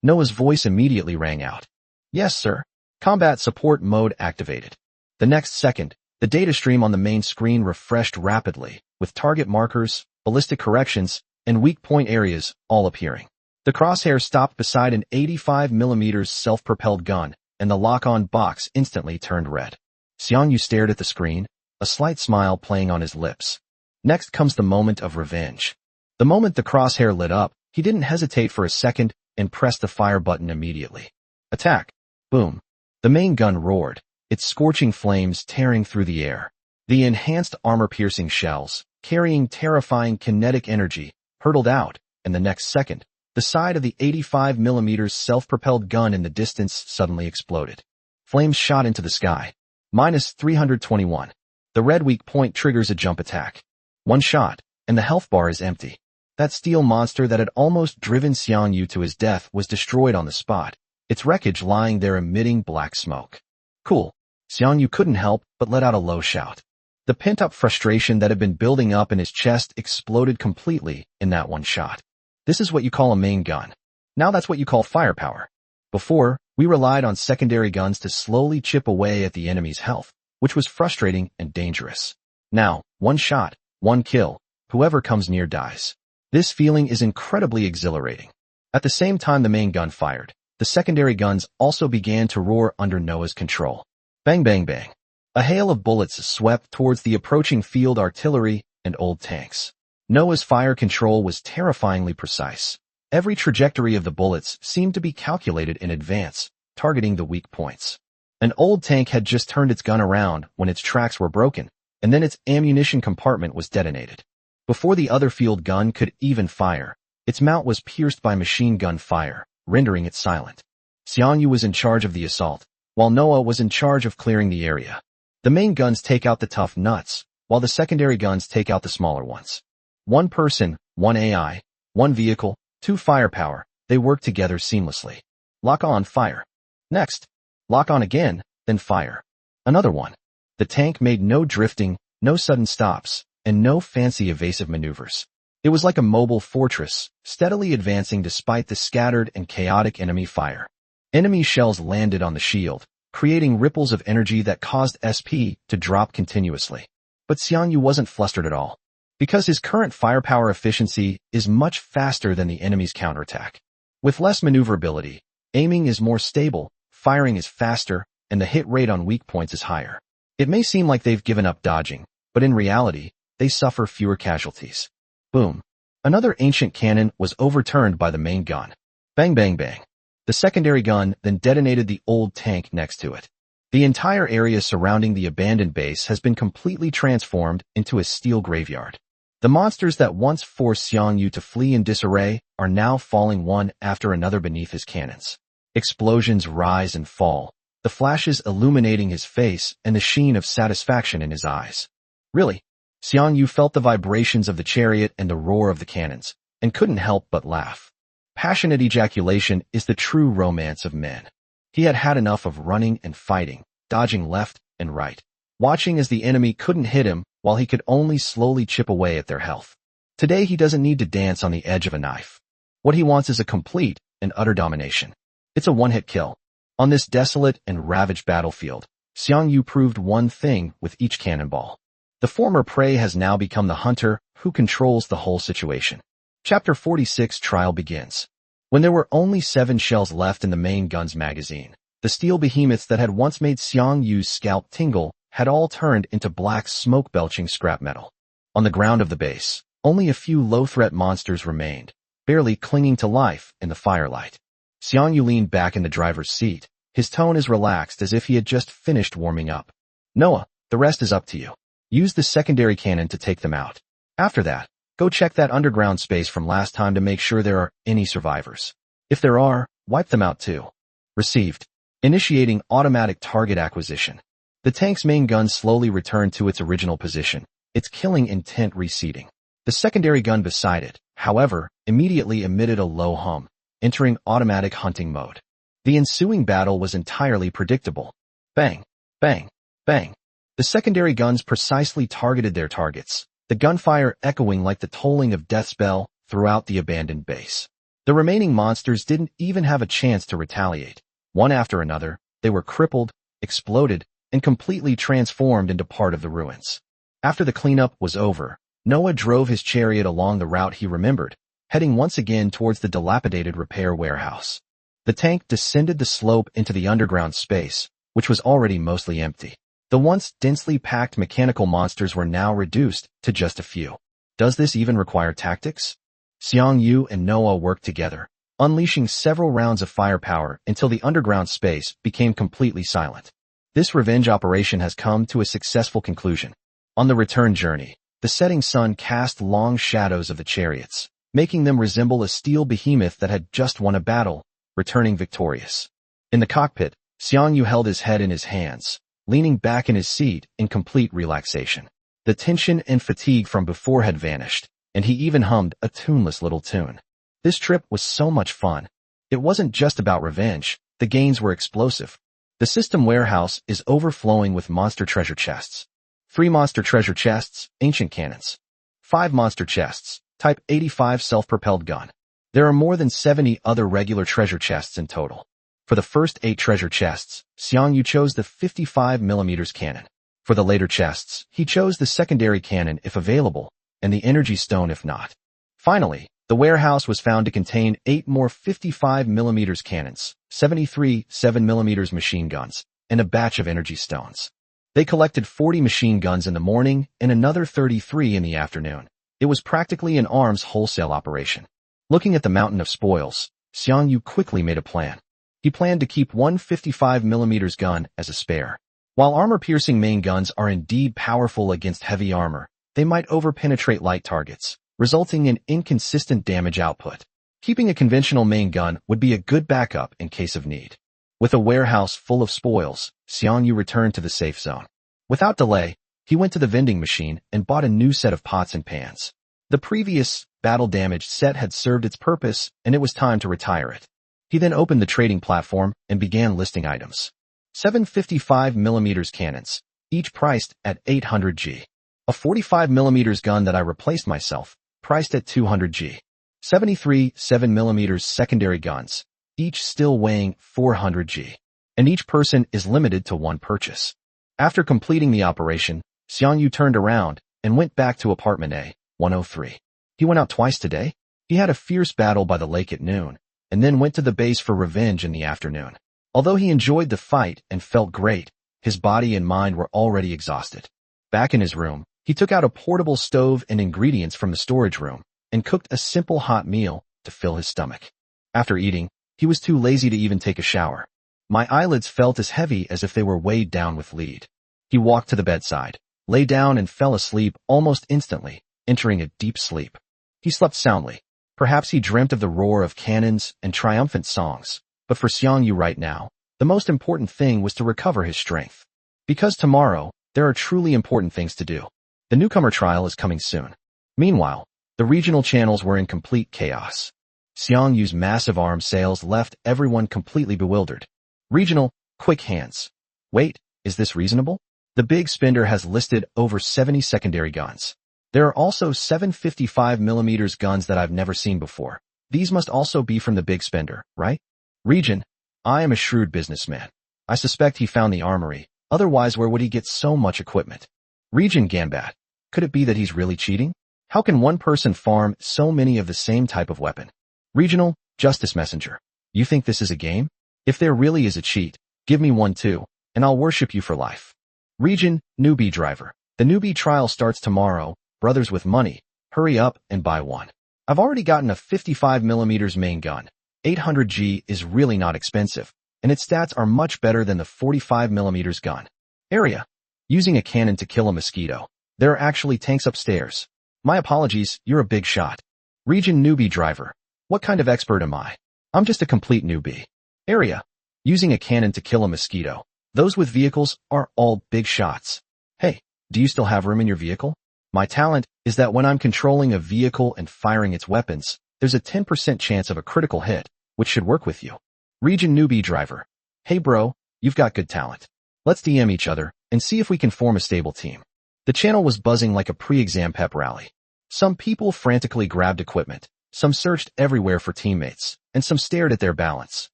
Noah's voice immediately rang out. Yes, sir. Combat support mode activated. The next second, the data stream on the main screen refreshed rapidly, with target markers, ballistic corrections, and weak point areas all appearing. The crosshair stopped beside an 85mm self-propelled gun, and the lock-on box instantly turned red. Xiang Yu stared at the screen, a slight smile playing on his lips. Next comes the moment of revenge. The moment the crosshair lit up, he didn't hesitate for a second and pressed the fire button immediately. Attack! Boom! The main gun roared, its scorching flames tearing through the air. The enhanced armor-piercing shells, carrying terrifying kinetic energy, hurtled out, and the next second, the side of the 85mm self-propelled gun in the distance suddenly exploded. Flames shot into the sky. -321. The red weak point triggers a jump attack. One shot, and the health bar is empty. That steel monster that had almost driven Xiang Yu to his death was destroyed on the spot, its wreckage lying there emitting black smoke. Cool. Xiang Yu couldn't help but let out a low shout. The pent-up frustration that had been building up in his chest exploded completely in that one shot. This is what you call a main gun. Now that's what you call firepower. Before, we relied on secondary guns to slowly chip away at the enemy's health, which was frustrating and dangerous. Now, one shot, one kill, whoever comes near dies. This feeling is incredibly exhilarating. At the same time the main gun fired, the secondary guns also began to roar under Noah's control. Bang bang bang. A hail of bullets swept towards the approaching field artillery and old tanks. Noah's fire control was terrifyingly precise. Every trajectory of the bullets seemed to be calculated in advance, targeting the weak points. An old tank had just turned its gun around when its tracks were broken, and then its ammunition compartment was detonated. Before the other field gun could even fire, its mount was pierced by machine gun fire, rendering it silent. Xiang Yu was in charge of the assault, while Noah was in charge of clearing the area. The main guns take out the tough nuts, while the secondary guns take out the smaller ones. One person, one AI, one vehicle, two firepower, they work together seamlessly. Lock on, fire. Next, lock on again, then fire. Another one. The tank made no drifting, no sudden stops, and no fancy evasive maneuvers. It was like a mobile fortress, steadily advancing despite the scattered and chaotic enemy fire. Enemy shells landed on the shield, creating ripples of energy that caused SP to drop continuously. But Xiang Yu wasn't flustered at all, because his current firepower efficiency is much faster than the enemy's counterattack. With less maneuverability, aiming is more stable, firing is faster, and the hit rate on weak points is higher. It may seem like they've given up dodging, but in reality, they suffer fewer casualties. Boom. Another ancient cannon was overturned by the main gun. Bang bang bang. The secondary gun then detonated the old tank next to it. The entire area surrounding the abandoned base has been completely transformed into a steel graveyard. The monsters that once forced Xiang Yu to flee in disarray are now falling one after another beneath his cannons. Explosions rise and fall, the flashes illuminating his face and the sheen of satisfaction in his eyes. Really, Xiang Yu felt the vibrations of the chariot and the roar of the cannons, and couldn't help but laugh. Passionate ejaculation is the true romance of men. He had had enough of running and fighting, dodging left and right, watching as the enemy couldn't hit him while he could only slowly chip away at their health. Today he doesn't need to dance on the edge of a knife. What he wants is a complete and utter domination. It's a one-hit kill. On this desolate and ravaged battlefield, Xiang Yu proved one thing with each cannonball. The former prey has now become the hunter who controls the whole situation. Chapter 46 Trial begins. When there were only 7 shells left in the main gun's magazine, the steel behemoths that had once made Xiang Yu's scalp tingle had all turned into black smoke-belching scrap metal. On the ground of the base, only a few low-threat monsters remained, barely clinging to life in the firelight. Xiang Yu leaned back in the driver's seat, his tone as relaxed as if he had just finished warming up. Noah, the rest is up to you. Use the secondary cannon to take them out. After that, go check that underground space from last time to make sure there are any survivors. If there are, wipe them out too. Received. Initiating automatic target acquisition. The tank's main gun slowly returned to its original position, its killing intent receding. The secondary gun beside it, however, immediately emitted a low hum, entering automatic hunting mode. The ensuing battle was entirely predictable. Bang, bang, bang. The secondary guns precisely targeted their targets, the gunfire echoing like the tolling of death's bell throughout the abandoned base. The remaining monsters didn't even have a chance to retaliate. One after another, they were crippled, exploded, and completely transformed into part of the ruins. After the cleanup was over, Noah drove his chariot along the route he remembered, heading once again towards the dilapidated repair warehouse. The tank descended the slope into the underground space, which was already mostly empty. The once densely packed mechanical monsters were now reduced to just a few. Does this even require tactics? Xiang Yu and Noah worked together, unleashing several rounds of firepower until the underground space became completely silent. This revenge operation has come to a successful conclusion. On the return journey, the setting sun cast long shadows of the chariots, making them resemble a steel behemoth that had just won a battle, returning victorious. In the cockpit, Xiang Yu held his head in his hands, leaning back in his seat in complete relaxation. The tension and fatigue from before had vanished, and he even hummed a tuneless little tune. This trip was so much fun. It wasn't just about revenge, the gains were explosive. The system warehouse is overflowing with monster treasure chests. 3 monster treasure chests, ancient cannons. 5 monster chests, Type 85 self-propelled gun. There are more than 70 other regular treasure chests in total. For the first 8 treasure chests, Xiang Yu chose the 55mm cannon. For the later chests, he chose the secondary cannon if available, and the energy stone if not. Finally, the warehouse was found to contain 8 more 55mm cannons, 73 7mm machine guns, and a batch of energy stones. They collected 40 machine guns in the morning and another 33 in the afternoon. It was practically an arms wholesale operation. Looking at the mountain of spoils, Xiang Yu quickly made a plan. He planned to keep one 55mm gun as a spare. While armor-piercing main guns are indeed powerful against heavy armor, they might overpenetrate light targets, resulting in inconsistent damage output. Keeping a conventional main gun would be a good backup in case of need. With a warehouse full of spoils, Xiang Yu returned to the safe zone. Without delay, he went to the vending machine and bought a new set of pots and pans. The previous, battle-damaged set had served its purpose, and it was time to retire it. He then opened the trading platform and began listing items. 7 55mm cannons, each priced at 800 G. A 45mm gun that I replaced myself, priced at 200 G. 73 7mm secondary guns, each still weighing 400 G. And each person is limited to 1 purchase. After completing the operation, Xiang Yu turned around and went back to apartment A103. He went out twice today. He had a fierce battle by the lake at noon, and then went to the base for revenge in the afternoon. Although he enjoyed the fight and felt great, his body and mind were already exhausted. Back in his room, he took out a portable stove and ingredients from the storage room, and cooked a simple hot meal to fill his stomach. After eating, he was too lazy to even take a shower. My eyelids felt as heavy as if they were weighed down with lead. He walked to the bedside, lay down and fell asleep almost instantly, entering a deep sleep. He slept soundly. Perhaps he dreamt of the roar of cannons and triumphant songs, but for Xiang Yu right now, the most important thing was to recover his strength. Because tomorrow, there are truly important things to do. The newcomer trial is coming soon. Meanwhile, the regional channels were in complete chaos. Xiang Yu's massive arm sales left everyone completely bewildered. Regional, quick hands. Wait, is this reasonable? The big spender has listed over 70 secondary guns. There are also 755mm guns that I've never seen before. These must also be from the big spender, right? Region, I am a shrewd businessman. I suspect he found the armory, otherwise where would he get so much equipment? Region Ganbat, could it be that he's really cheating? How can one person farm so many of the same type of weapon? Regional, Justice Messenger, you think this is a game? If there really is a cheat, give me one too, and I'll worship you for life. Region, Newbie Driver, the newbie trial starts tomorrow. Brothers with money, hurry up and buy one. I've already gotten a 55mm main gun. 800G is really not expensive, and its stats are much better than the 45mm gun. Area, using a cannon to kill a mosquito. There are actually tanks upstairs. My apologies, you're a big shot. Region Newbie Driver, what kind of expert am I? I'm just a complete newbie. Area, using a cannon to kill a mosquito. Those with vehicles are all big shots. Hey, do you still have room in your vehicle? My talent is that when I'm controlling a vehicle and firing its weapons, there's a 10% chance of a critical hit, which should work with you. Region Newbie Driver, hey bro, you've got good talent. Let's DM each other and see if we can form a stable team. The channel was buzzing like a pre-exam pep rally. Some people frantically grabbed equipment, some searched everywhere for teammates, and some stared at their balance,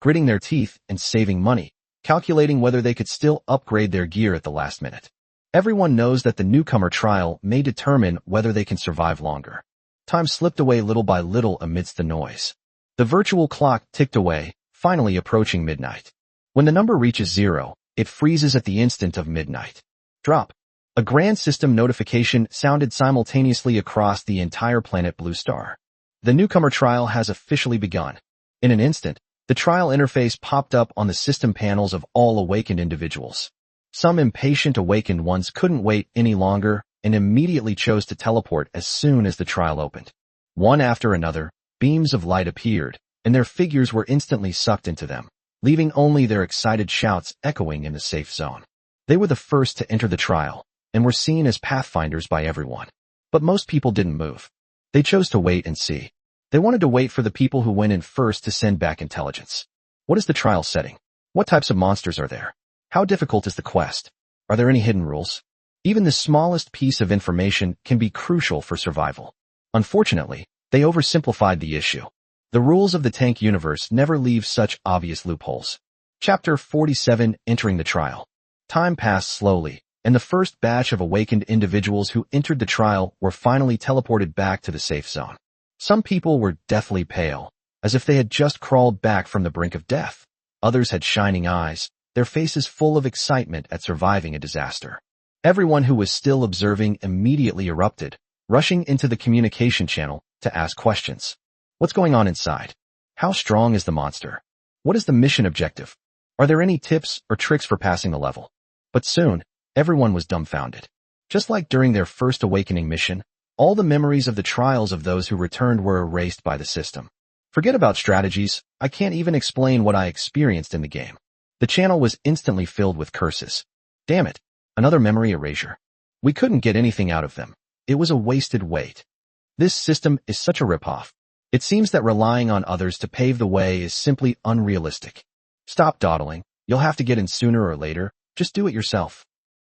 gritting their teeth and saving money, calculating whether they could still upgrade their gear at the last minute. Everyone knows that the newcomer trial may determine whether they can survive longer. Time slipped away little by little amidst the noise. The virtual clock ticked away, finally approaching midnight. When the number reaches 0, it freezes at the instant of midnight. Drop. A grand system notification sounded simultaneously across the entire planet Blue Star. The newcomer trial has officially begun. In an instant, the trial interface popped up on the system panels of all awakened individuals. Some impatient awakened ones couldn't wait any longer and immediately chose to teleport as soon as the trial opened. One after another, beams of light appeared, and their figures were instantly sucked into them, leaving only their excited shouts echoing in the safe zone. They were the first to enter the trial, and were seen as pathfinders by everyone. But most people didn't move. They chose to wait and see. They wanted to wait for the people who went in first to send back intelligence. What is the trial setting? What types of monsters are there? How difficult is the quest? Are there any hidden rules? Even the smallest piece of information can be crucial for survival. Unfortunately, they oversimplified the issue. The rules of the tank universe never leave such obvious loopholes. Chapter 47, Entering the Trial. Time passed slowly, and the first batch of awakened individuals who entered the trial were finally teleported back to the safe zone. Some people were deathly pale, as if they had just crawled back from the brink of death. Others had shining eyes, their faces full of excitement at surviving a disaster. Everyone who was still observing immediately erupted, rushing into the communication channel to ask questions. What's going on inside? How strong is the monster? What is the mission objective? Are there any tips or tricks for passing the level? But soon, everyone was dumbfounded. Just like during their first awakening mission, all the memories of the trials of those who returned were erased by the system. Forget about strategies, I can't even explain what I experienced in the game. The channel was instantly filled with curses. Damn it, another memory erasure. We couldn't get anything out of them. It was a wasted wait. This system is such a ripoff. It seems that relying on others to pave the way is simply unrealistic. Stop dawdling, you'll have to get in sooner or later, just do it yourself.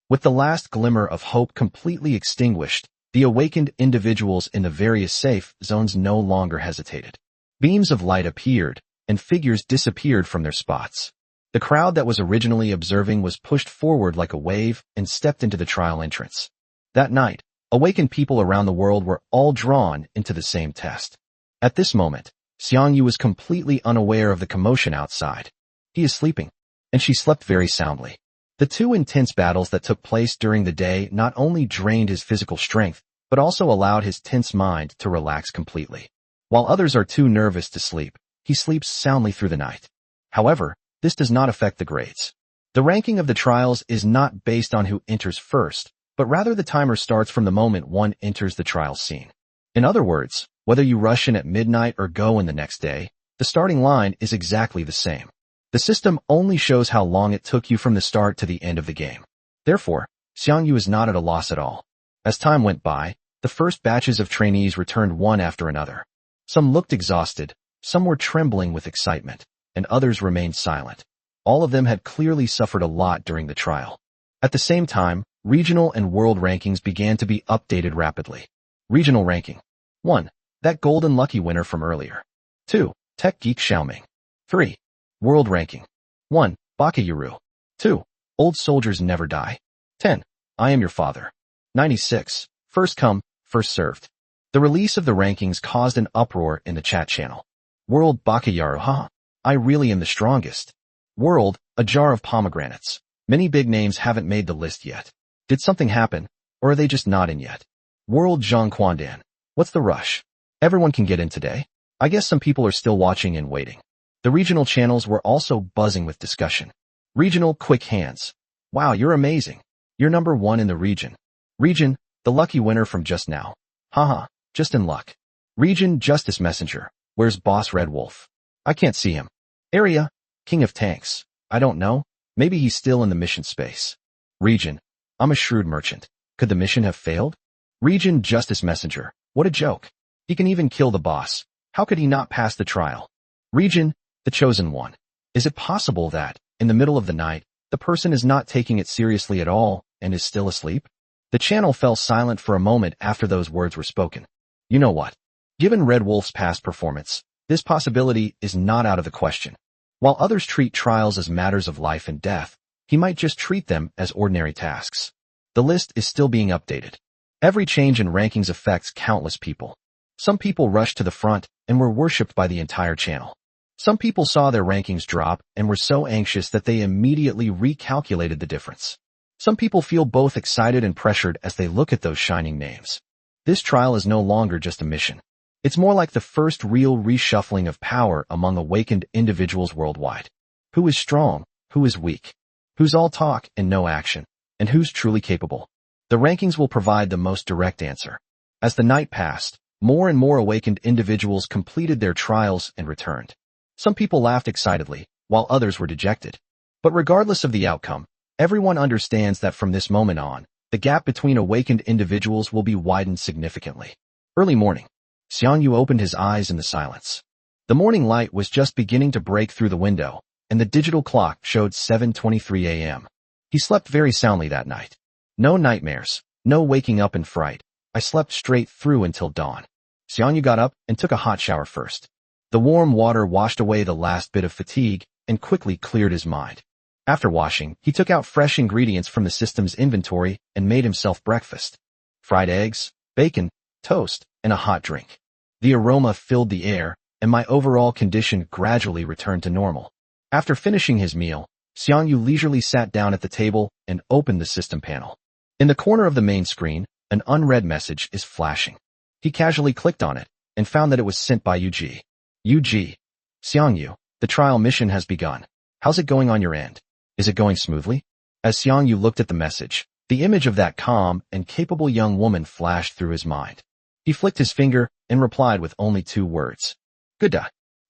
With the last glimmer of hope completely extinguished, the awakened individuals in the various safe zones no longer hesitated. Beams of light appeared, and figures disappeared from their spots. The crowd that was originally observing was pushed forward like a wave and stepped into the trial entrance. That night, awakened people around the world were all drawn into the same test. At this moment, Xiang Yu was completely unaware of the commotion outside. He is sleeping, and she slept very soundly. The two intense battles that took place during the day not only drained his physical strength, but also allowed his tense mind to relax completely. While others are too nervous to sleep, he sleeps soundly through the night. However, this does not affect the grades. The ranking of the trials is not based on who enters first, but rather the timer starts from the moment one enters the trial scene. In other words, whether you rush in at midnight or go in the next day, the starting line is exactly the same. The system only shows how long it took you from the start to the end of the game. Therefore, Xiang Yu is not at a loss at all. As time went by, the first batches of trainees returned one after another. Some looked exhausted, some were trembling with excitement, and others remained silent. All of them had clearly suffered a lot during the trial. At the same time, regional and world rankings began to be updated rapidly. Regional ranking. 1. That golden lucky winner from earlier. 2. Tech geek Xiaoming. 3. World ranking. 1. Bakayuru. 2. Old soldiers never die. 10. I am your father. 96. First come, first served. The release of the rankings caused an uproar in the chat channel. World Bakayaru, huh? I really am the strongest. World, a jar of pomegranates. Many big names haven't made the list yet. Did something happen, or are they just not in yet? World Zhang Quandan. What's the rush? Everyone can get in today. I guess some people are still watching and waiting. The regional channels were also buzzing with discussion. Regional quick hands. Wow, you're amazing. You're number 1 in the region. Region, the lucky winner from just now. Haha, just in luck. Region Justice Messenger. Where's Boss Red Wolf? I can't see him. Area, King of Tanks. I don't know. Maybe he's still in the mission space. Region, I'm a shrewd merchant. Could the mission have failed? Region Justice Messenger. What a joke. He can even kill the boss. How could he not pass the trial? Region, the chosen one. Is it possible that, in the middle of the night, the person is not taking it seriously at all and is still asleep? The channel fell silent for a moment after those words were spoken. You know what? Given Red Wolf's past performance, this possibility is not out of the question. While others treat trials as matters of life and death, he might just treat them as ordinary tasks. The list is still being updated. Every change in rankings affects countless people. Some people rushed to the front and were worshipped by the entire channel. Some people saw their rankings drop and were so anxious that they immediately recalculated the difference. Some people feel both excited and pressured as they look at those shining names. This trial is no longer just a mission. It's more like the first real reshuffling of power among awakened individuals worldwide. Who is strong? Who is weak? Who's all talk and no action? And who's truly capable? The rankings will provide the most direct answer. As the night passed, more and more awakened individuals completed their trials and returned. Some people laughed excitedly, while others were dejected. But regardless of the outcome, everyone understands that from this moment on, the gap between awakened individuals will be widened significantly. Early morning. Xiang Yu opened his eyes in the silence. The morning light was just beginning to break through the window, and the digital clock showed 7:23 a.m. He slept very soundly that night. No nightmares, no waking up in fright. I slept straight through until dawn. Xiang Yu got up and took a hot shower first. The warm water washed away the last bit of fatigue and quickly cleared his mind. After washing, he took out fresh ingredients from the system's inventory and made himself breakfast. Fried eggs, bacon, toast, and a hot drink. The aroma filled the air, and my overall condition gradually returned to normal. After finishing his meal, Xiang Yu leisurely sat down at the table and opened the system panel. In the corner of the main screen, an unread message is flashing. He casually clicked on it and found that it was sent by UG. UG. Xiang Yu, the trial mission has begun. How's it going on your end? Is it going smoothly? As Xiang Yu looked at the message, the image of that calm and capable young woman flashed through his mind. He flicked his finger and replied with only 2 words. Good.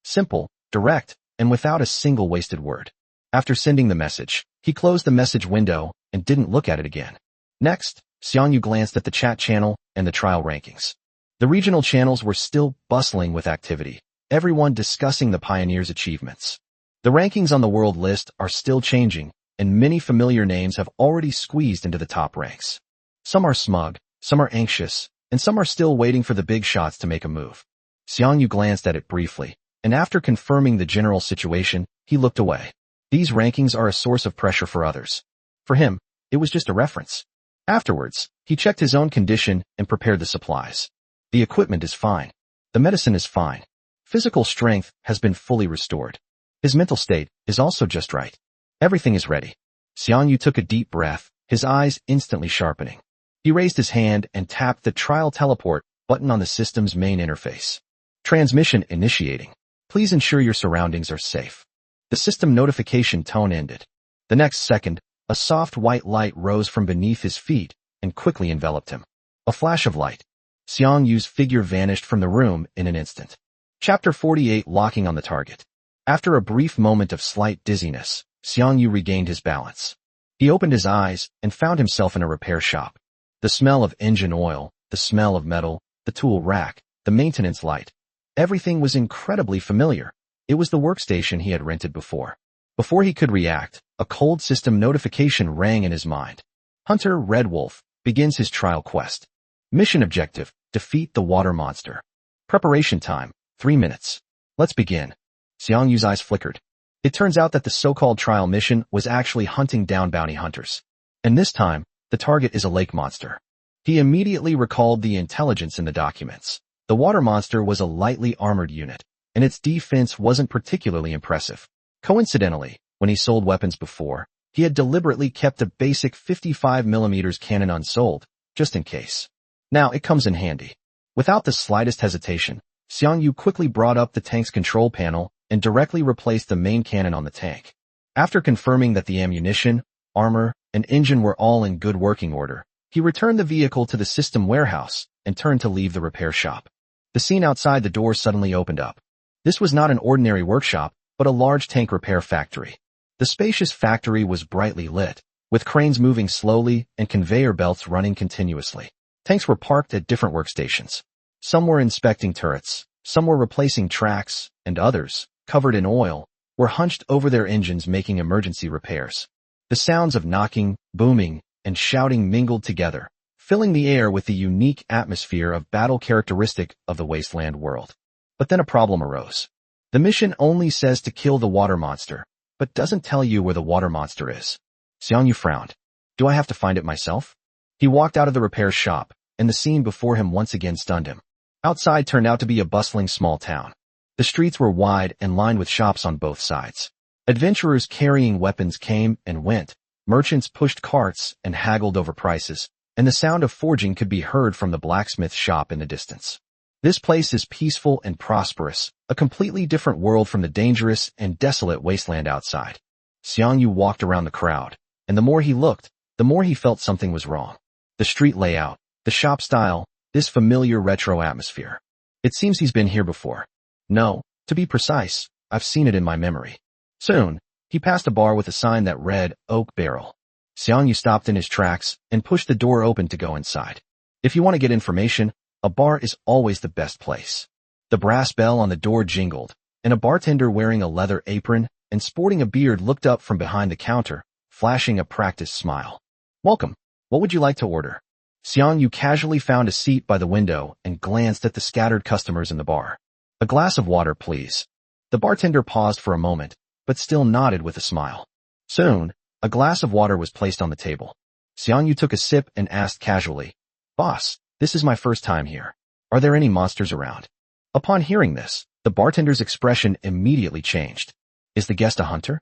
Simple, direct, and without a single wasted word. After sending the message, he closed the message window and didn't look at it again. Next, Xiang Yu glanced at the chat channel and the trial rankings. The regional channels were still bustling with activity, everyone discussing the pioneers' achievements. The rankings on the world list are still changing, and many familiar names have already squeezed into the top ranks. Some are smug, some are anxious, and some are still waiting for the big shots to make a move. Xiang Yu glanced at it briefly, and after confirming the general situation, he looked away. These rankings are a source of pressure for others. For him, it was just a reference. Afterwards, he checked his own condition and prepared the supplies. The equipment is fine. The medicine is fine. Physical strength has been fully restored. His mental state is also just right. Everything is ready. Xiang Yu took a deep breath, his eyes instantly sharpening. He raised his hand and tapped the trial teleport button on the system's main interface. Transmission initiating. Please ensure your surroundings are safe. The system notification tone ended. The next second, a soft white light rose from beneath his feet and quickly enveloped him. A flash of light. Xiang Yu's figure vanished from the room in an instant. Chapter 48, Locking on the Target. After a brief moment of slight dizziness, Xiang Yu regained his balance. He opened his eyes and found himself in a repair shop. The smell of engine oil, the smell of metal, the tool rack, the maintenance light. Everything was incredibly familiar. It was the workstation he had rented before. Before he could react, a cold system notification rang in his mind. Hunter Red Wolf begins his trial quest. Mission objective, defeat the water monster. Preparation time, 3 minutes. Let's begin. Xiang Yu's eyes flickered. It turns out that the so-called trial mission was actually hunting down bounty hunters. And this time, the target is a lake monster. He immediately recalled the intelligence in the documents. The water monster was a lightly armored unit, and its defense wasn't particularly impressive. Coincidentally, when he sold weapons before, he had deliberately kept a basic 55mm cannon unsold, just in case. Now it comes in handy. Without the slightest hesitation, Xiang Yu quickly brought up the tank's control panel and directly replaced the main cannon on the tank. After confirming that the ammunition, armor, and engine were all in good working order, he returned the vehicle to the system warehouse and turned to leave the repair shop. The scene outside the door suddenly opened up. This was not an ordinary workshop, but a large tank repair factory. The spacious factory was brightly lit, with cranes moving slowly and conveyor belts running continuously. Tanks were parked at different workstations. Some were inspecting turrets, some were replacing tracks, and others, covered in oil, were hunched over their engines making emergency repairs. The sounds of knocking, booming, and shouting mingled together, filling the air with the unique atmosphere of battle characteristic of the wasteland world. But then a problem arose. The mission only says to kill the water monster, but doesn't tell you where the water monster is. Xiang Yu frowned. Do I have to find it myself? He walked out of the repair shop, and the scene before him once again stunned him. Outside turned out to be a bustling small town. The streets were wide and lined with shops on both sides. Adventurers carrying weapons came and went, merchants pushed carts and haggled over prices, and the sound of forging could be heard from the blacksmith shop in the distance. This place is peaceful and prosperous, a completely different world from the dangerous and desolate wasteland outside. Xiang Yu walked around the crowd, and the more he looked, the more he felt something was wrong. The street layout, the shop style, this familiar retro atmosphere. It seems he's been here before. No, to be precise, I've seen it in my memory. Soon, he passed a bar with a sign that read, Oak Barrel. Xiang Yu stopped in his tracks and pushed the door open to go inside. If you want to get information, a bar is always the best place. The brass bell on the door jingled, and a bartender wearing a leather apron and sporting a beard looked up from behind the counter, flashing a practiced smile. Welcome. What would you like to order? Xiang Yu casually found a seat by the window and glanced at the scattered customers in the bar. A glass of water, please. The bartender paused for a moment, but still nodded with a smile. Soon, a glass of water was placed on the table. Xiang Yu took a sip and asked casually, Boss, this is my first time here. Are there any monsters around? Upon hearing this, the bartender's expression immediately changed. Is the guest a hunter?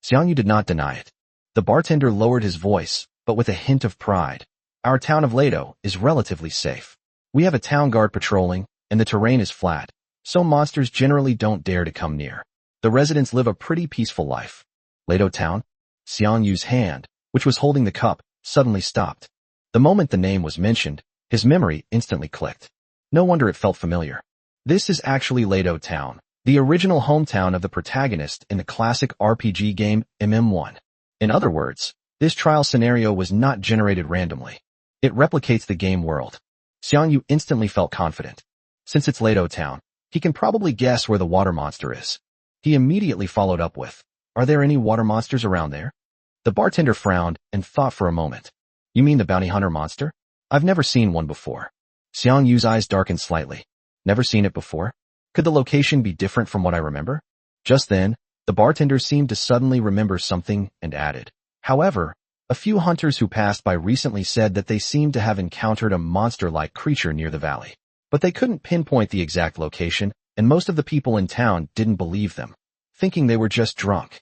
Xiang Yu did not deny it. The bartender lowered his voice, but with a hint of pride. Our town of Lado is relatively safe. We have a town guard patrolling, and the terrain is flat, so monsters generally don't dare to come near. The residents live a pretty peaceful life. Lado town? Xiang Yu's hand, which was holding the cup, suddenly stopped. The moment the name was mentioned, his memory instantly clicked. No wonder it felt familiar. This is actually Lado town, the original hometown of the protagonist in the classic RPG game MM1. In other words, this trial scenario was not generated randomly. It replicates the game world. Xiang Yu instantly felt confident. Since it's Lado town, he can probably guess where the water monster is. He immediately followed up with, Are there any water monsters around there? The bartender frowned and thought for a moment. You mean the bounty hunter monster? I've never seen one before. Xiang Yu's eyes darkened slightly. Never seen it before? Could the location be different from what I remember? Just then, the bartender seemed to suddenly remember something and added. However, a few hunters who passed by recently said that they seemed to have encountered a monster-like creature near the valley. But they couldn't pinpoint the exact location, and most of the people in town didn't believe them, thinking they were just drunk.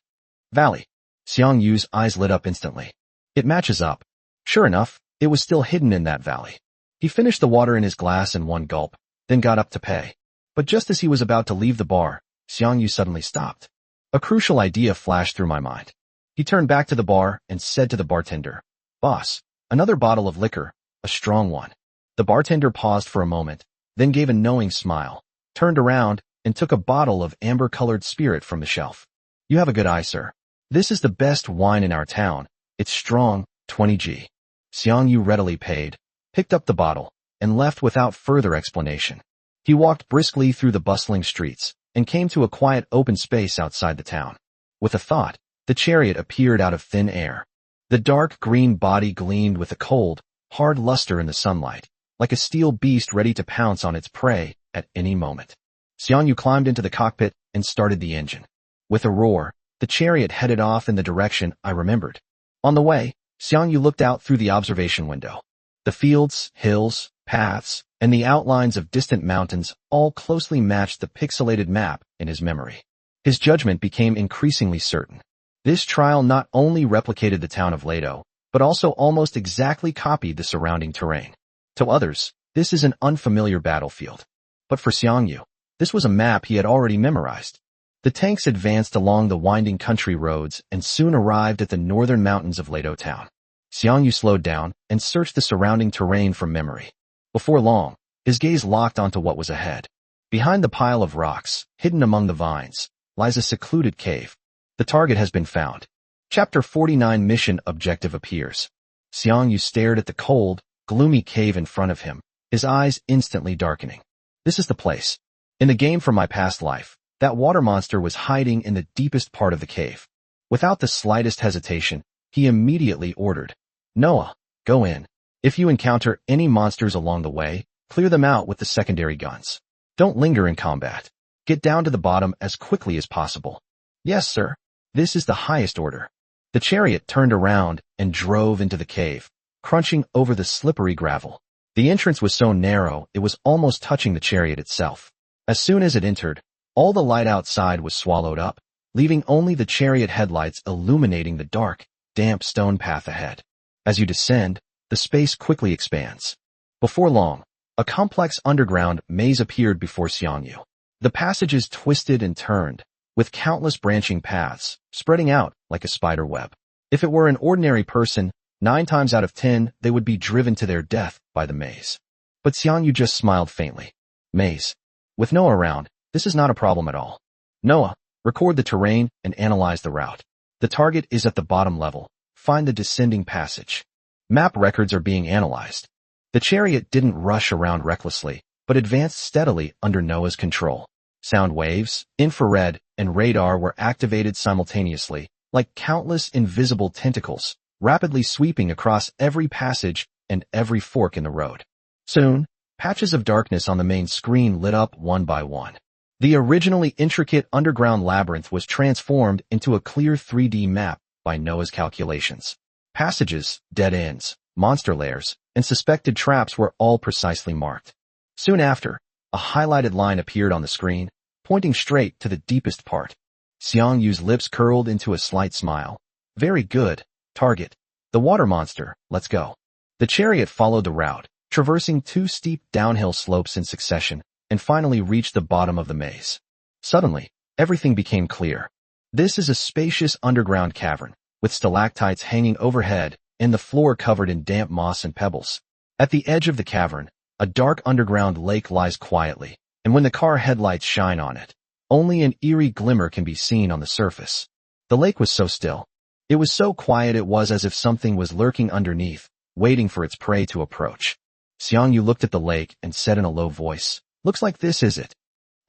Valley. Xiang Yu's eyes lit up instantly. It matches up. Sure enough, It was still hidden in that valley. He finished the water in his glass in one gulp, then got up to pay. But just as he was about to leave the bar, Xiang Yu suddenly stopped. A crucial idea flashed through my mind. He turned back to the bar and said to the bartender, "Boss, another bottle of liquor, a strong one." The bartender paused for a moment, then gave a knowing smile, turned around, and took a bottle of amber-colored spirit from the shelf. "You have a good eye, sir. This is the best wine in our town. It's strong, 20 g." Xiang Yu readily paid, picked up the bottle, and left without further explanation. He walked briskly through the bustling streets and came to a quiet open space outside the town. With a thought, the chariot appeared out of thin air. The dark green body gleamed with a cold, hard luster in the sunlight, like a steel beast ready to pounce on its prey at any moment. Xiang Yu climbed into the cockpit and started the engine. With a roar, the chariot headed off in the direction I remembered. On the way, Xiang Yu looked out through the observation window. The fields, hills, paths, and the outlines of distant mountains all closely matched the pixelated map in his memory. His judgment became increasingly certain. This trial not only replicated the town of Ledo, but also almost exactly copied the surrounding terrain. To others, this is an unfamiliar battlefield. But for Xiang Yu, this was a map he had already memorized. The tanks advanced along the winding country roads and soon arrived at the northern mountains of Ledo town. Xiang Yu slowed down and searched the surrounding terrain from memory. Before long, his gaze locked onto what was ahead. Behind the pile of rocks, hidden among the vines, lies a secluded cave. The target has been found. Chapter 49 Mission Objective appears. Xiang Yu stared at the cold, gloomy cave in front of him, his eyes instantly darkening. This is the place. In the game from my past life, that water monster was hiding in the deepest part of the cave. Without the slightest hesitation, he immediately ordered, "Noah, go in. If you encounter any monsters along the way, clear them out with the secondary guns. Don't linger in combat. Get down to the bottom as quickly as possible." "Yes, sir. This is the highest order." The chariot turned around and drove into the cave, crunching over the slippery gravel. The entrance was so narrow it was almost touching the chariot itself. As soon as it entered, all the light outside was swallowed up, leaving only the chariot headlights illuminating the dark, damp stone path ahead. As you descend, the space quickly expands. Before long, a complex underground maze appeared before Xiang Yu. The passages twisted and turned, with countless branching paths, spreading out like a spider web. If it were an ordinary person, 9 times out of 10 they would be driven to their death by the maze. But Xiang Yu just smiled faintly. "Maze. With Noah around, this is not a problem at all. Noah, record the terrain and analyze the route. The target is at the bottom level. Find the descending passage." Map records are being analyzed. The chariot didn't rush around recklessly, but advanced steadily under Noah's control. Sound waves, infrared, and radar were activated simultaneously, like countless invisible tentacles, rapidly sweeping across every passage and every fork in the road. Soon, patches of darkness on the main screen lit up one by one. The originally intricate underground labyrinth was transformed into a clear 3D map by Noah's calculations. Passages, dead ends, monster lairs, and suspected traps were all precisely marked. Soon after, a highlighted line appeared on the screen, pointing straight to the deepest part. Xiang Yu's lips curled into a slight smile. "Very good. Target. The water monster. Let's go." The chariot followed the route, traversing 2 steep downhill slopes in succession, and finally reached the bottom of the maze. Suddenly, everything became clear. This is a spacious underground cavern, with stalactites hanging overhead and the floor covered in damp moss and pebbles. At the edge of the cavern, a dark underground lake lies quietly, and when the car headlights shine on it, only an eerie glimmer can be seen on the surface. The lake was so still. It was so quiet it was as if something was lurking underneath, waiting for its prey to approach. Xiang Yu looked at the lake and said in a low voice, "Looks like this is it."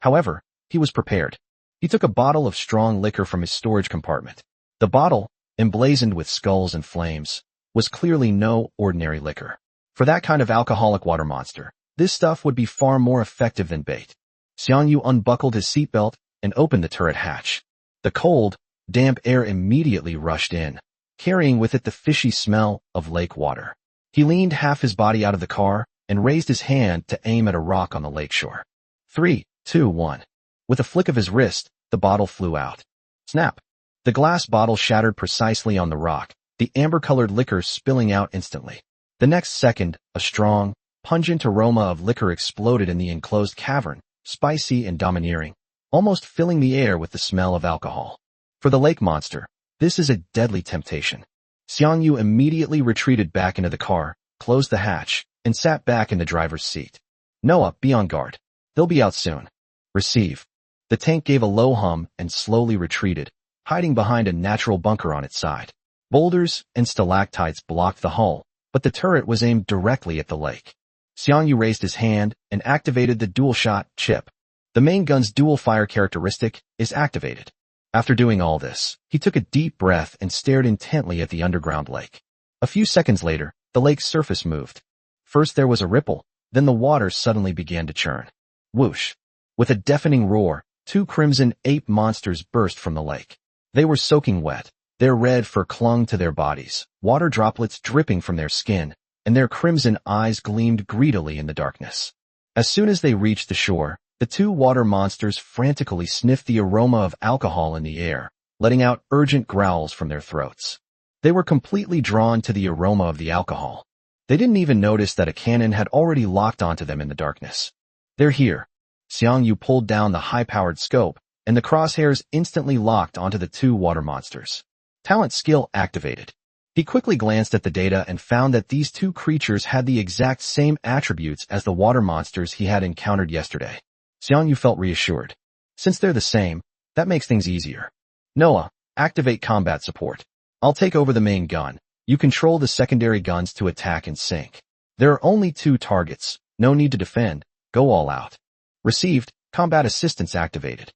However, he was prepared. He took a bottle of strong liquor from his storage compartment. The bottle, emblazoned with skulls and flames, was clearly no ordinary liquor. For that kind of alcoholic water monster, this stuff would be far more effective than bait. Xiang Yu unbuckled his seatbelt and opened the turret hatch. The cold, damp air immediately rushed in, carrying with it the fishy smell of lake water. He leaned half his body out of the car and raised his hand to aim at a rock on the lakeshore. 3, 2, 1. With a flick of his wrist, the bottle flew out. Snap! The glass bottle shattered precisely on the rock, the amber-colored liquor spilling out instantly. The next second, a strong, pungent aroma of liquor exploded in the enclosed cavern, spicy and domineering, almost filling the air with the smell of alcohol. For the lake monster, this is a deadly temptation. Xiang Yu immediately retreated back into the car, closed the hatch, and sat back in the driver's seat. Noah, be on guard. They'll be out soon. Receive. The tank gave a low hum and slowly retreated, hiding behind a natural bunker on its side. Boulders and stalactites blocked the hull, but the turret was aimed directly at the lake. Xiang Yu raised his hand and activated the dual-shot chip. The main gun's dual-fire characteristic is activated. After doing all this, he took a deep breath and stared intently at the underground lake. A few seconds later, the lake's surface moved. First there was a ripple, then the water suddenly began to churn. Whoosh! With a deafening roar, two crimson ape monsters burst from the lake. They were soaking wet. Their red fur clung to their bodies, water droplets dripping from their skin, and their crimson eyes gleamed greedily in the darkness. As soon as they reached the shore, the two water monsters frantically sniffed the aroma of alcohol in the air, letting out urgent growls from their throats. They were completely drawn to the aroma of the alcohol. They didn't even notice that a cannon had already locked onto them in the darkness. They're here. Xiang Yu pulled down the high-powered scope, and the crosshairs instantly locked onto the two water monsters. Talent skill activated. He quickly glanced at the data and found that these two creatures had the exact same attributes as the water monsters he had encountered yesterday. Xiang Yu felt reassured. Since they're the same, that makes things easier. Noah, activate combat support. I'll take over the main gun. You control the secondary guns to attack and sink. There are only two targets. No need to defend. Go all out. Received, combat assistance activated.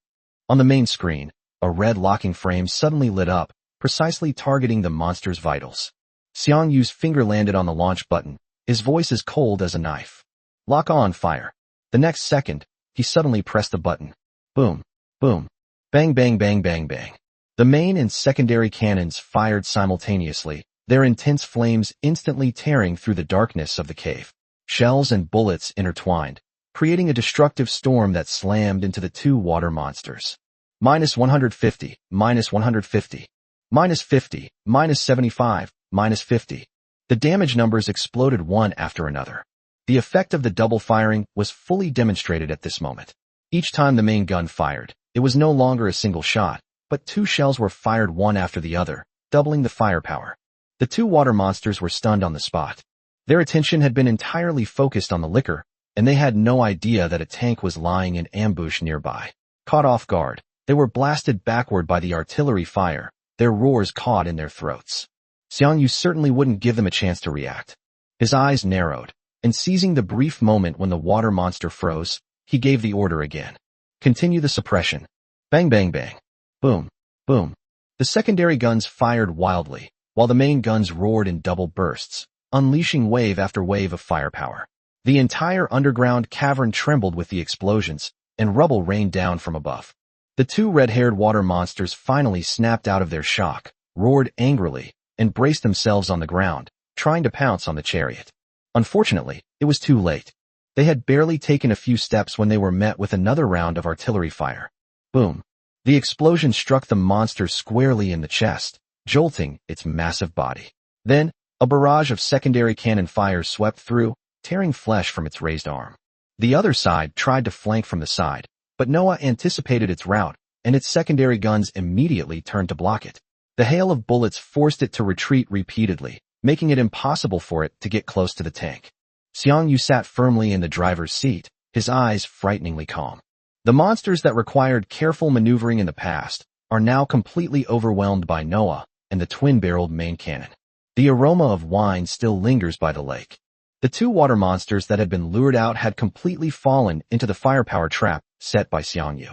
On the main screen, a red locking frame suddenly lit up, precisely targeting the monster's vitals. Xiang Yu's finger landed on the launch button, his voice as cold as a knife. Lock on fire. The next second, he suddenly pressed the button. Boom, boom, bang bang bang bang bang. The main and secondary cannons fired simultaneously, their intense flames instantly tearing through the darkness of the cave. Shells and bullets intertwined, creating a destructive storm that slammed into the two water monsters. Minus 150, minus 150. Minus 50, minus 75, minus 50. The damage numbers exploded one after another. The effect of the double firing was fully demonstrated at this moment. Each time the main gun fired, it was no longer a single shot, but two shells were fired one after the other, doubling the firepower. The two water monsters were stunned on the spot. Their attention had been entirely focused on the liquor, and they had no idea that a tank was lying in ambush nearby. Caught off guard, they were blasted backward by the artillery fire, their roars caught in their throats. Xiang Yu certainly wouldn't give them a chance to react. His eyes narrowed, and seizing the brief moment when the water monster froze, he gave the order again. Continue the suppression. Bang bang bang. Boom, boom. The secondary guns fired wildly, while the main guns roared in double bursts, unleashing wave after wave of firepower. The entire underground cavern trembled with the explosions, and rubble rained down from above. The two red-haired water monsters finally snapped out of their shock, roared angrily, and braced themselves on the ground, trying to pounce on the chariot. Unfortunately, it was too late. They had barely taken a few steps when they were met with another round of artillery fire. Boom. The explosion struck the monster squarely in the chest, jolting its massive body. Then, a barrage of secondary cannon fire swept through, tearing flesh from its raised arm. The other side tried to flank from the side, but Noah anticipated its route, and its secondary guns immediately turned to block it. The hail of bullets forced it to retreat repeatedly, making it impossible for it to get close to the tank. Xiang Yu sat firmly in the driver's seat, his eyes frighteningly calm. The monsters that required careful maneuvering in the past are now completely overwhelmed by Noah and the twin-barreled main cannon. The aroma of wine still lingers by the lake. The two water monsters that had been lured out had completely fallen into the firepower trap set by Xiang Yu.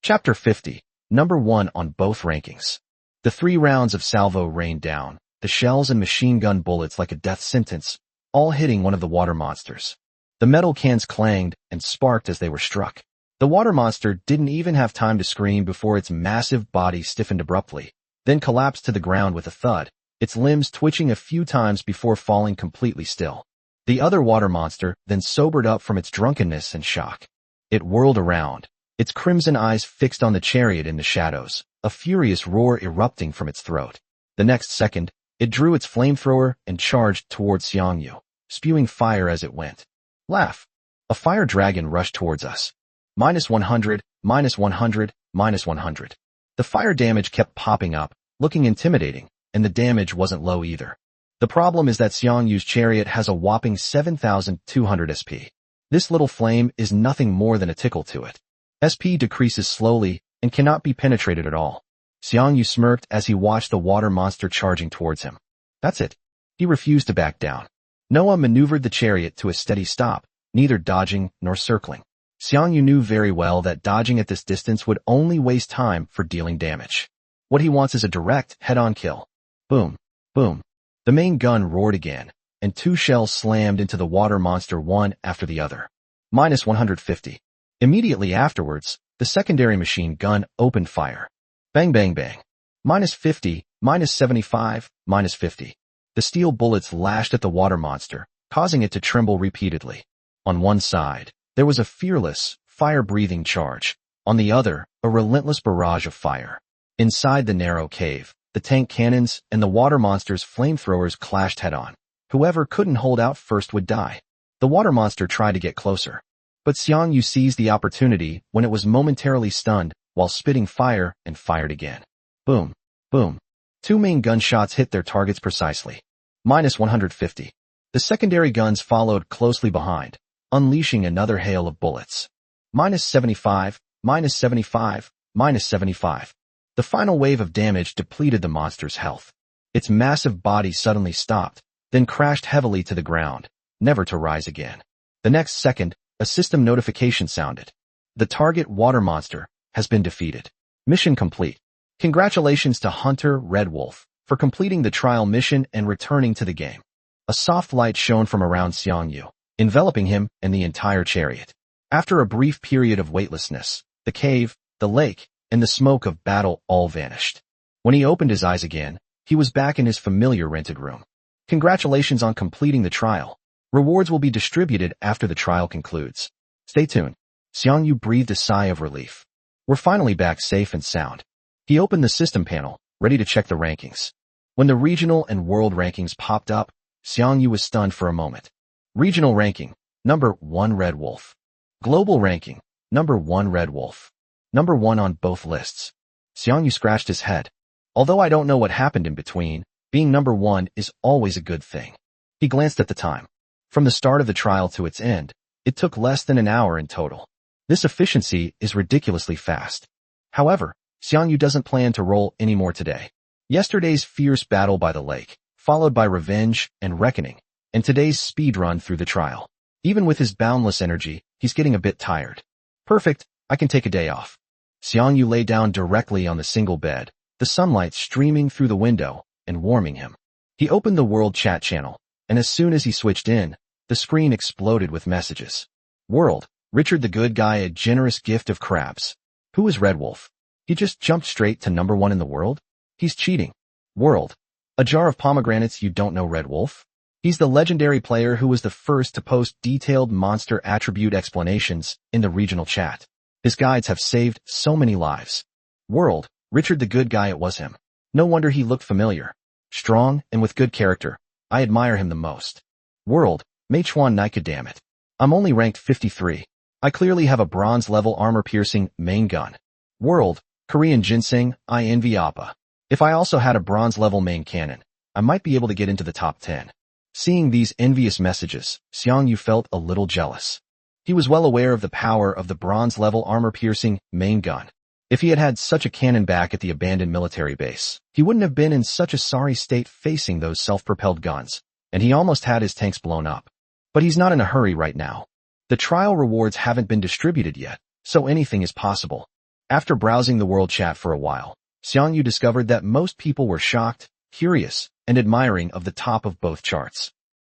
Chapter 50, number 1 on both rankings. The 3 rounds of salvo rained down, the shells and machine gun bullets like a death sentence, all hitting one of the water monsters. The metal cans clanged and sparked as they were struck. The water monster didn't even have time to scream before its massive body stiffened abruptly, then collapsed to the ground with a thud, its limbs twitching a few times before falling completely still. The other water monster then sobered up from its drunkenness and shock. It whirled around, its crimson eyes fixed on the chariot in the shadows, a furious roar erupting from its throat. The next second, it drew its flamethrower and charged towards Xiang Yu. spewing fire as it went. Laugh. A fire dragon rushed towards us. -100, -100, -100. The fire damage kept popping up, looking intimidating, and the damage wasn't low either. The problem is that Xiang Yu's chariot has a whopping 7,200 SP. This little flame is nothing more than a tickle to it. SP decreases slowly and cannot be penetrated at all. Xiang Yu smirked as he watched the water monster charging towards him. That's it. He refused to back down. Noah maneuvered the chariot to a steady stop, neither dodging nor circling. Xiang Yu knew very well that dodging at this distance would only waste time for dealing damage. What he wants is a direct, head-on kill. Boom. Boom. The main gun roared again, and 2 shells slammed into the water monster one after the other. -150. Immediately afterwards, the secondary machine gun opened fire. Bang bang bang. -50, -75, -50. The steel bullets lashed at the water monster, causing it to tremble repeatedly. On one side, there was a fearless, fire-breathing charge. On the other, a relentless barrage of fire. Inside the narrow cave, the tank cannons and the water monster's flamethrowers clashed head-on. Whoever couldn't hold out first would die. The water monster tried to get closer. But Xiang Yu seized the opportunity when it was momentarily stunned while spitting fire and fired again. Boom. Boom. 2 main gunshots hit their targets precisely. -150. The secondary guns followed closely behind, unleashing another hail of bullets. -75, -75, -75. The final wave of damage depleted the monster's health. Its massive body suddenly stopped, then crashed heavily to the ground, never to rise again. The next second, a system notification sounded. The target water monster has been defeated. Mission complete. Congratulations to Hunter Red Wolf for completing the trial mission and returning to the game. A soft light shone from around Xiang Yu, enveloping him and the entire chariot. After a brief period of weightlessness, the cave, the lake, and the smoke of battle all vanished. When he opened his eyes again, he was back in his familiar rented room. Congratulations on completing the trial. Rewards will be distributed after the trial concludes. Stay tuned. Xiang Yu breathed a sigh of relief. We're finally back safe and sound. He opened the system panel, ready to check the rankings. When the regional and world rankings popped up, Xiang Yu was stunned for a moment. Regional ranking, number 1 Red Wolf. Global ranking, number 1 Red Wolf. Number 1 on both lists. Xiang Yu scratched his head. Although I don't know what happened in between, being number 1 is always a good thing. He glanced at the time. From the start of the trial to its end, it took less than an hour in total. This efficiency is ridiculously fast. However, Xiang Yu doesn't plan to roll anymore today. Yesterday's fierce battle by the lake, followed by revenge and reckoning, and today's speed run through the trial. Even with his boundless energy, he's getting a bit tired. Perfect, I can take a day off. Xiang Yu lay down directly on the single bed, the sunlight streaming through the window and warming him. He opened the world chat channel, and as soon as he switched in, the screen exploded with messages. World, Richard the good guy a generous gift of crabs. Who is Red Wolf? He just jumped straight to number 1 in the world? He's cheating. World, a jar of pomegranates. You don't know Red Wolf? He's the legendary player who was the first to post detailed monster attribute explanations in the regional chat. His guides have saved so many lives. World, Richard the good guy. It was him. No wonder he looked familiar. Strong and with good character. I admire him the most. World, Meichuan Nika. Damn it. I'm only ranked 53. I clearly have a bronze level armor-piercing main gun. World, Korean ginseng. I envy Appa. If I also had a bronze level main cannon, I might be able to get into the top 10. Seeing these envious messages, Xiang Yu felt a little jealous. He was well aware of the power of the bronze level armor-piercing main gun. If he had had such a cannon back at the abandoned military base, he wouldn't have been in such a sorry state facing those self-propelled guns, and he almost had his tanks blown up. But he's not in a hurry right now. The trial rewards haven't been distributed yet, so anything is possible. After browsing the world chat for a while, Xiang Yu discovered that most people were shocked, curious, and admiring of the top of both charts.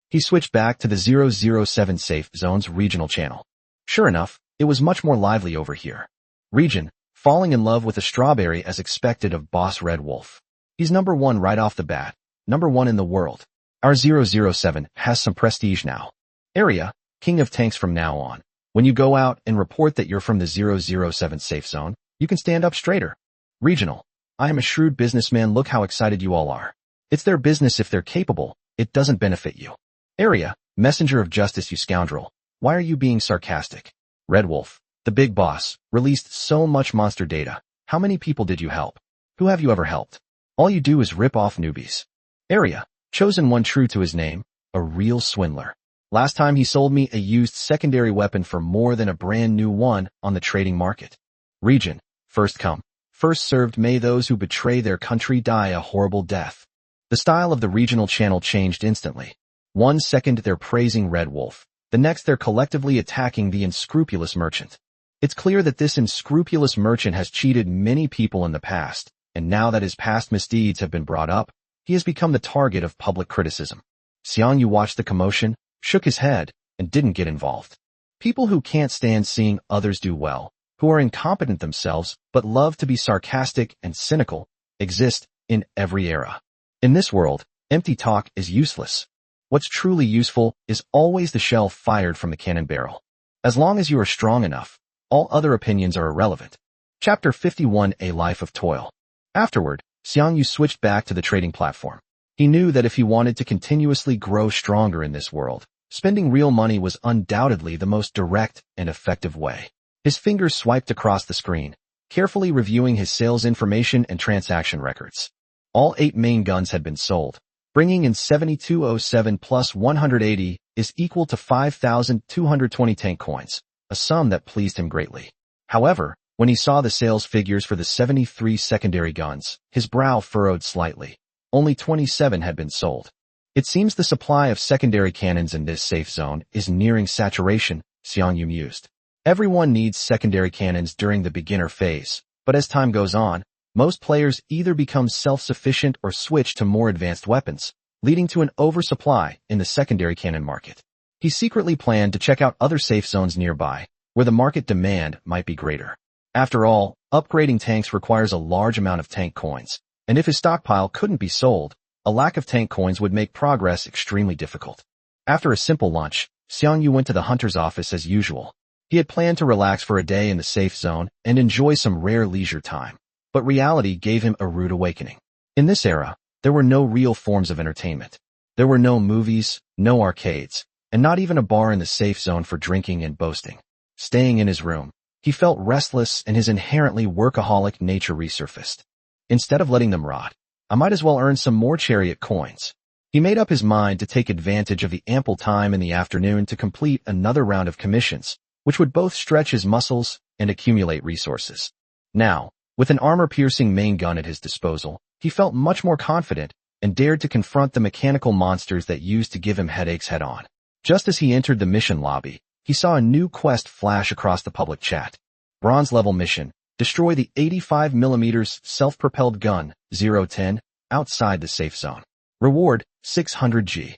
He switched back to the 007 Safe Zone's regional channel. Sure enough, it was much more lively over here. Region, falling in love with a strawberry as expected of Boss Red Wolf. He's number 1 right off the bat, number 1 in the world. Our 007 has some prestige now. Area, King of Tanks from now on. When you go out and report that you're from the 007 Safe Zone, you can stand up straighter. Regional, I am a shrewd businessman. Look how excited you all are. It's their business if they're capable. It doesn't benefit you. Area, Messenger of justice, you scoundrel. Why are you being sarcastic? Red Wolf, the big boss, released so much monster data. How many people did you help? Who have you ever helped? All you do is rip off newbies. Area, chosen one true to his name, a real swindler. Last time he sold me a used secondary weapon for more than a brand new one on the trading market. Region, first come, first served. May those who betray their country die a horrible death. The style of the regional channel changed instantly. 1 second they're praising Red Wolf, the next they're collectively attacking the unscrupulous merchant. It's clear that this unscrupulous merchant has cheated many people in the past, and now that his past misdeeds have been brought up, he has become the target of public criticism. Xiang Yu watched the commotion, shook his head, and didn't get involved. People who can't stand seeing others do well, who are incompetent themselves but love to be sarcastic and cynical, exist in every era. In this world, empty talk is useless. What's truly useful is always the shell fired from the cannon barrel. As long as you are strong enough, all other opinions are irrelevant. Chapter 51: A Life of Toil. Afterward, Xiang Yu switched back to the trading platform. He knew that if he wanted to continuously grow stronger in this world, spending real money was undoubtedly the most direct and effective way. His fingers swiped across the screen, carefully reviewing his sales information and transaction records. All 8 main guns had been sold, bringing in 7207 plus 180 is equal to 5,220 tank coins, a sum that pleased him greatly. However, when he saw the sales figures for the 73 secondary guns, his brow furrowed slightly. Only 27 had been sold. It seems the supply of secondary cannons in this safe zone is nearing saturation, Xiang Yu mused. Everyone needs secondary cannons during the beginner phase, but as time goes on, most players either become self-sufficient or switch to more advanced weapons, leading to an oversupply in the secondary cannon market. He secretly planned to check out other safe zones nearby, where the market demand might be greater. After all, upgrading tanks requires a large amount of tank coins, and if his stockpile couldn't be sold, a lack of tank coins would make progress extremely difficult. After a simple lunch, Xiang Yu went to the hunter's office as usual. He had planned to relax for a day in the safe zone and enjoy some rare leisure time, but reality gave him a rude awakening. In this era, there were no real forms of entertainment. There were no movies, no arcades, and not even a bar in the safe zone for drinking and boasting. Staying in his room, he felt restless and his inherently workaholic nature resurfaced. Instead of letting them rot, I might as well earn some more Chariot coins. He made up his mind to take advantage of the ample time in the afternoon to complete another round of commissions, which would both stretch his muscles and accumulate resources. Now, with an armor-piercing main gun at his disposal, he felt much more confident and dared to confront the mechanical monsters that used to give him headaches head-on. Just as he entered the mission lobby, he saw a new quest flash across the public chat. Bronze-level mission. Destroy the 85mm self-propelled gun, 010, outside the safe zone. Reward, 600G.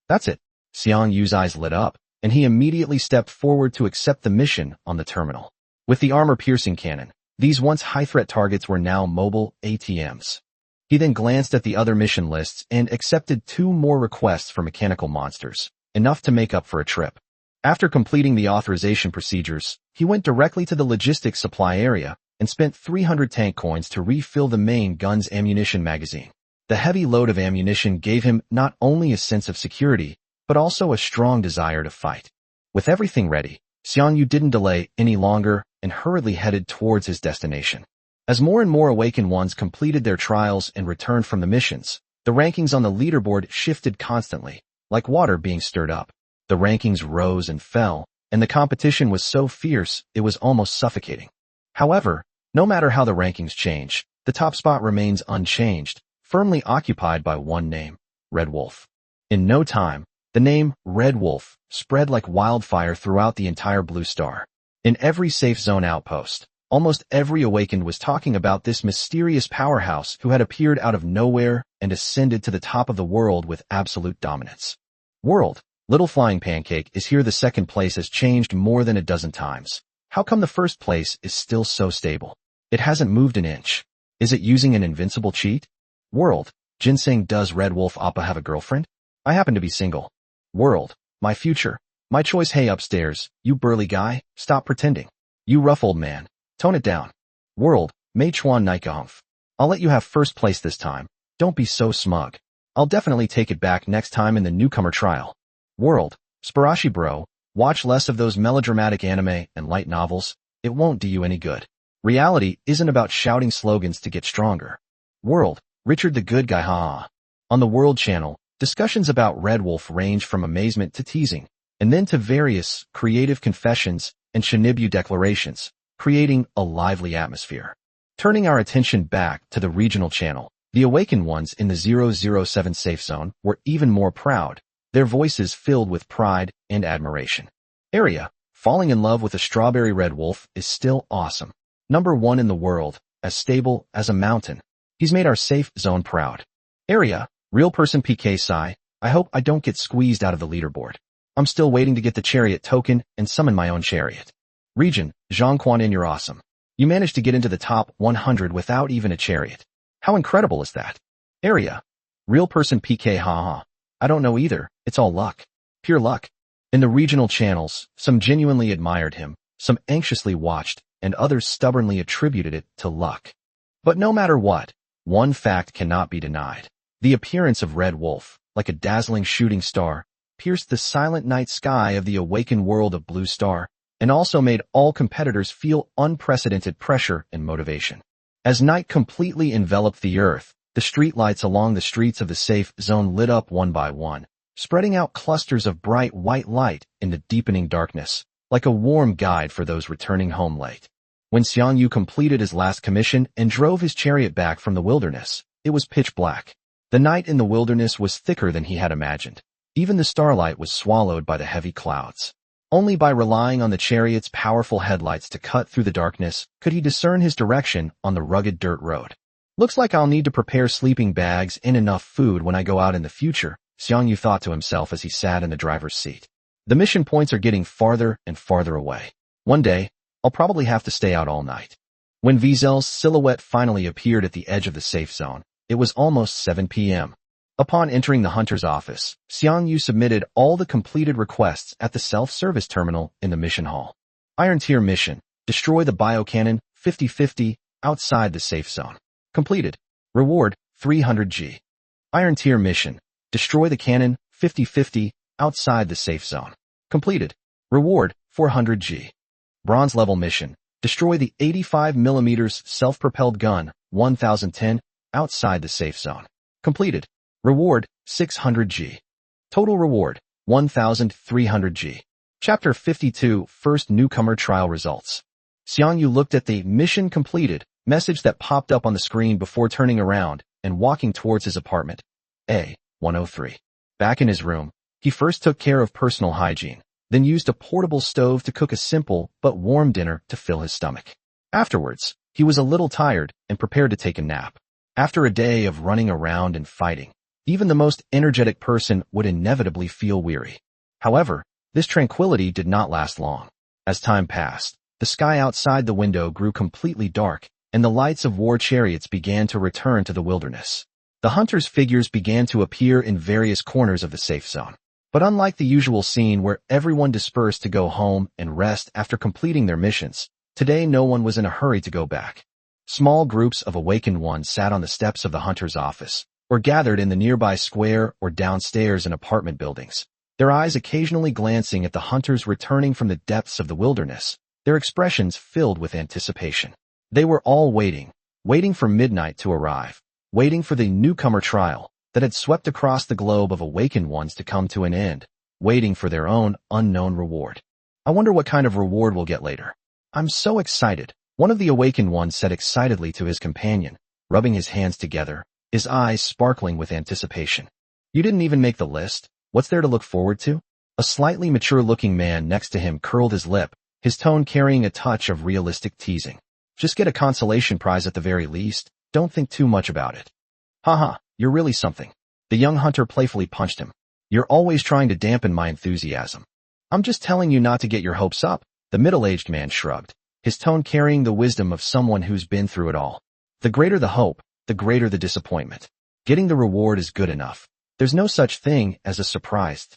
That's it. Xiang Yu's eyes lit up, and he immediately stepped forward to accept the mission on the terminal. With the armor-piercing cannon, these once high-threat targets were now mobile ATMs. He then glanced at the other mission lists and accepted 2 more requests for mechanical monsters, enough to make up for a trip. After completing the authorization procedures, he went directly to the logistics supply area and spent 300 tank coins to refill the main gun's ammunition magazine. The heavy load of ammunition gave him not only a sense of security, but also a strong desire to fight. With everything ready, Xiang Yu didn't delay any longer and hurriedly headed towards his destination. As more and more awakened ones completed their trials and returned from the missions, the rankings on the leaderboard shifted constantly, like water being stirred up. The rankings rose and fell, and the competition was so fierce it was almost suffocating. However, no matter how the rankings change, the top spot remains unchanged, firmly occupied by one name, Red Wolf. In no time, the name Red Wolf spread like wildfire throughout the entire Blue Star. In every safe zone outpost, almost every awakened was talking about this mysterious powerhouse who had appeared out of nowhere and ascended to the top of the world with absolute dominance. World, Little Flying Pancake is here. The second place has changed more than a dozen times. How come the first place is still so stable? It hasn't moved an inch. Is it using an invincible cheat? World, Ginseng, does Red Wolf Appa have a girlfriend? I happen to be single. World, my future, my choice. Hey upstairs, you burly guy, stop pretending. You rough old man, tone it down. World, Mei Chuan Nikahumph. I'll let you have first place this time. Don't be so smug. I'll definitely take it back next time in the newcomer trial. World, Sparashi bro, watch less of those melodramatic anime and light novels. It won't do you any good. Reality isn't about shouting slogans to get stronger. World, Richard the Good Guy ha. On the World Channel, discussions about Red Wolf range from amazement to teasing, and then to various creative confessions and Shinibu declarations, creating a lively atmosphere. Turning our attention back to the regional channel, the awakened ones in the 007 safe zone were even more proud, their voices filled with pride and admiration. Area, falling in love with a strawberry red wolf is still awesome. #1 in the world, as stable as a mountain. He's made our safe zone proud. Area, real person PK Psy, I hope I don't get squeezed out of the leaderboard. I'm still waiting to get the chariot token and summon my own chariot. Region, Zhang Quanin, you're awesome. You managed to get into the top 100 without even a chariot. How incredible is that? Area, real person PK haha. I don't know either, it's all luck. Pure luck. In the regional channels, some genuinely admired him, some anxiously watched, and others stubbornly attributed it to luck. But no matter what, one fact cannot be denied. The appearance of Red Wolf, like a dazzling shooting star, pierced the silent night sky of the awakened world of Blue Star, and also made all competitors feel unprecedented pressure and motivation. As night completely enveloped the earth, the streetlights along the streets of the safe zone lit up one by one, spreading out clusters of bright white light in the deepening darkness, like a warm guide for those returning home late. When Xiang Yu completed his last commission and drove his chariot back from the wilderness, it was pitch black. The night in the wilderness was thicker than he had imagined. Even the starlight was swallowed by the heavy clouds. Only by relying on the chariot's powerful headlights to cut through the darkness could he discern his direction on the rugged dirt road. Looks like I'll need to prepare sleeping bags and enough food when I go out in the future, Xiang Yu thought to himself as he sat in the driver's seat. The mission points are getting farther and farther away. One day, I'll probably have to stay out all night. When Vizel's silhouette finally appeared at the edge of the safe zone, it was almost 7 p.m. Upon entering the hunter's office, Xiang Yu submitted all the completed requests at the self-service terminal in the mission hall. Iron Tier mission, destroy the biocannon 50-50 outside the safe zone. Completed. Reward, 300G. Iron Tier mission, destroy the cannon 50-50 outside the safe zone. Completed. Reward, 400G. Bronze level mission, destroy the 85mm self-propelled gun 1010 outside the safe zone. Completed. Reward, 600G. Total reward, 1,300G. Chapter 52, First Newcomer Trial Results. Xiang Yu looked at the mission completed message that popped up on the screen before turning around and walking towards his apartment. A103. Back in his room, he first took care of personal hygiene, then used a portable stove to cook a simple but warm dinner to fill his stomach. Afterwards, he was a little tired and prepared to take a nap. After a day of running around and fighting, even the most energetic person would inevitably feel weary. However, this tranquility did not last long. As time passed, the sky outside the window grew completely dark, and the lights of war chariots began to return to the wilderness. The hunters' figures began to appear in various corners of the safe zone. But unlike the usual scene where everyone dispersed to go home and rest after completing their missions, today no one was in a hurry to go back. Small groups of awakened ones sat on the steps of the hunter's office, or gathered in the nearby square or downstairs in apartment buildings, their eyes occasionally glancing at the hunters returning from the depths of the wilderness, their expressions filled with anticipation. They were all waiting for midnight to arrive, waiting for the newcomer trial that had swept across the globe of awakened ones to come to an end, waiting for their own unknown reward. I wonder what kind of reward we'll get later. I'm so excited, one of the awakened ones said excitedly to his companion, rubbing his hands together, his eyes sparkling with anticipation. You didn't even make the list? What's there to look forward to? A slightly mature-looking man next to him curled his lip, his tone carrying a touch of realistic teasing. Just get a consolation prize at the very least. Don't think too much about it. Haha, you're really something. The young hunter playfully punched him. You're always trying to dampen my enthusiasm. I'm just telling you not to get your hopes up. The middle-aged man shrugged, his tone carrying the wisdom of someone who's been through it all. The greater the hope, the greater the disappointment. Getting the reward is good enough. There's no such thing as a surprise.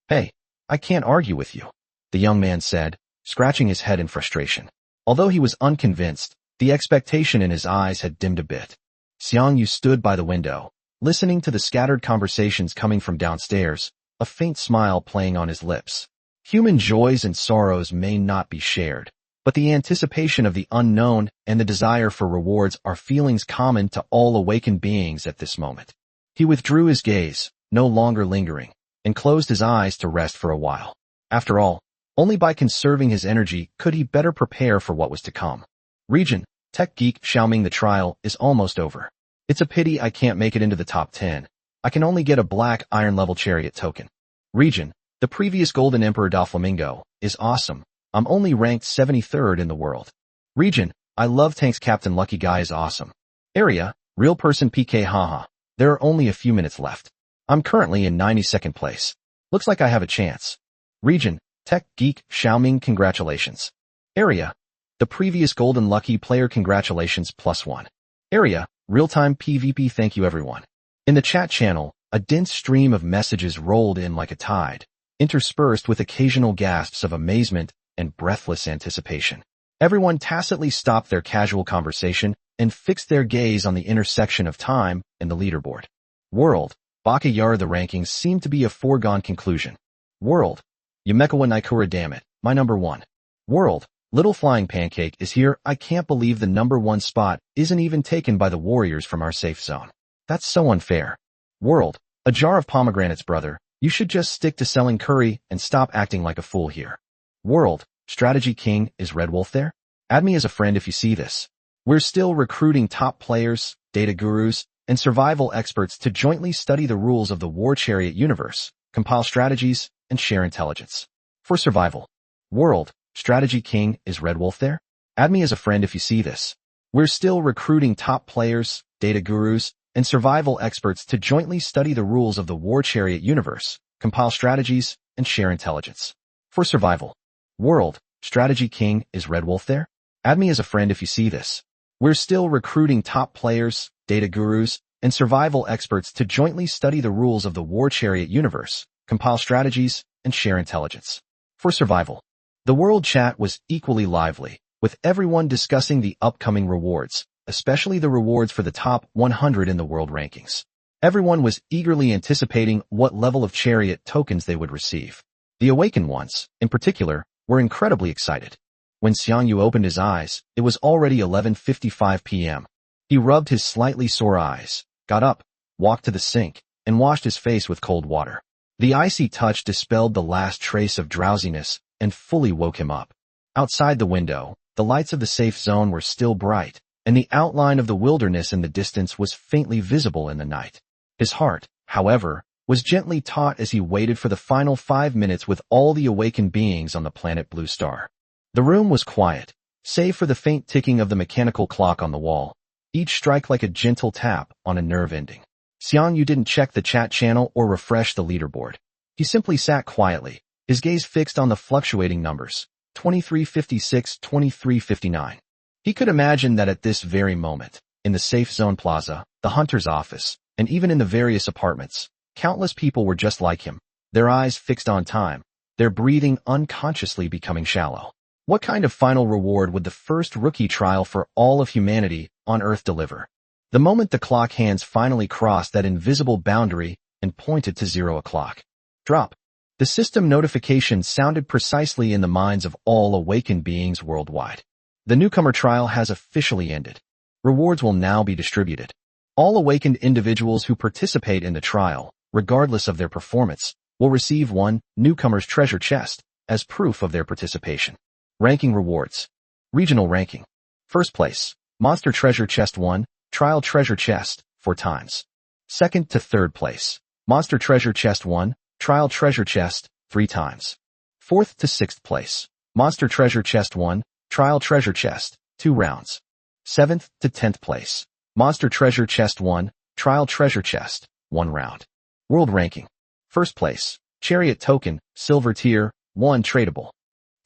Hey, I can't argue with you, the young man said, scratching his head in frustration. Although he was unconvinced, the expectation in his eyes had dimmed a bit. Xiang Yu stood by the window, listening to the scattered conversations coming from downstairs, a faint smile playing on his lips. Human joys and sorrows may not be shared, but the anticipation of the unknown and the desire for rewards are feelings common to all awakened beings at this moment. He withdrew his gaze, no longer lingering, and closed his eyes to rest for a while. After all, only by conserving his energy could he better prepare for what was to come. Region, Tech Geek Xiaoming. The trial is almost over. It's a pity I can't make it into the top 10. I can only get a black iron level chariot token. Region, the previous Golden Emperor Doflamingo, is awesome. I'm only ranked 73rd in the world. Region, I love tanks. Captain Lucky Guy is awesome. Area, real person PK. Haha. There are only a few minutes left. I'm currently in 92nd place. Looks like I have a chance. Region, Tech Geek Xiaoming. Congratulations. Area, the previous Golden Lucky player. Congratulations +1. Area, real-time PvP. Thank you everyone. In the chat channel, a dense stream of messages rolled in like a tide, interspersed with occasional gasps of amazement and breathless anticipation. Everyone tacitly stopped their casual conversation and fixed their gaze on the intersection of time and the leaderboard. World, Baka Yara. The rankings seem to be a foregone conclusion. World, Yamekawa Naikura. Damn it, my number 1. World, Little Flying Pancake is here. I can't believe the number 1 spot isn't even taken by the warriors from our safe zone. That's so unfair. World, a jar of pomegranates. Brother, you should just stick to selling curry and stop acting like a fool here. World, Strategy King. Is Red Wolf there? Add me as a friend if you see this. We're still recruiting top players, data gurus, and survival experts to jointly study the rules of the War Chariot universe, compile strategies, and share intelligence. For survival. World, Strategy King. Is Red Wolf there? Add me as a friend if you see this. We're still recruiting top players, data gurus, and survival experts to jointly study the rules of the War Chariot universe, compile strategies, and share intelligence. For survival. World, Strategy King. Is Red Wolf there? Add me as a friend if you see this. We're still recruiting top players, data gurus, and survival experts to jointly study the rules of the War Chariot universe, compile strategies, and share intelligence. For survival. The world chat was equally lively, with everyone discussing the upcoming rewards, especially the rewards for the top 100 in the world rankings. Everyone was eagerly anticipating what level of chariot tokens they would receive. The awakened ones, in particular, were incredibly excited. When Xiang Yu opened his eyes, it was already 11:55 p.m. He rubbed his slightly sore eyes, got up, walked to the sink, and washed his face with cold water. The icy touch dispelled the last trace of drowsiness and fully woke him up. Outside the window, the lights of the safe zone were still bright, and the outline of the wilderness in the distance was faintly visible in the night. His heart, however, was gently taut as he waited for the final 5 minutes with all the awakened beings on the planet Blue Star. The room was quiet, save for the faint ticking of the mechanical clock on the wall, each strike like a gentle tap on a nerve ending. Xiang Yu didn't check the chat channel or refresh the leaderboard. He simply sat quietly, his gaze fixed on the fluctuating numbers, 2356, 2359. He could imagine that at this very moment, in the safe zone plaza, the hunter's office, and even in the various apartments, countless people were just like him, their eyes fixed on time, their breathing unconsciously becoming shallow. What kind of final reward would the first rookie trial for all of humanity on Earth deliver? The moment the clock hands finally crossed that invisible boundary and pointed to 0 o'clock. Drop. The system notification sounded precisely in the minds of all awakened beings worldwide. The newcomer trial has officially ended. Rewards will now be distributed. All awakened individuals who participate in the trial, regardless of their performance, will receive one newcomer's treasure chest as proof of their participation. Ranking rewards. Regional ranking. First place, Monster Treasure Chest 1, Trial Treasure Chest, 4 times. Second to third place, Monster Treasure Chest 1, Trial Treasure Chest, 3 times. Fourth to sixth place, Monster Treasure Chest 1, Trial Treasure Chest, 2 rounds. 7th to 10th place, Monster Treasure Chest 1, Trial Treasure Chest, 1 round. World ranking. First place, Chariot Token, Silver Tier, 1 tradable.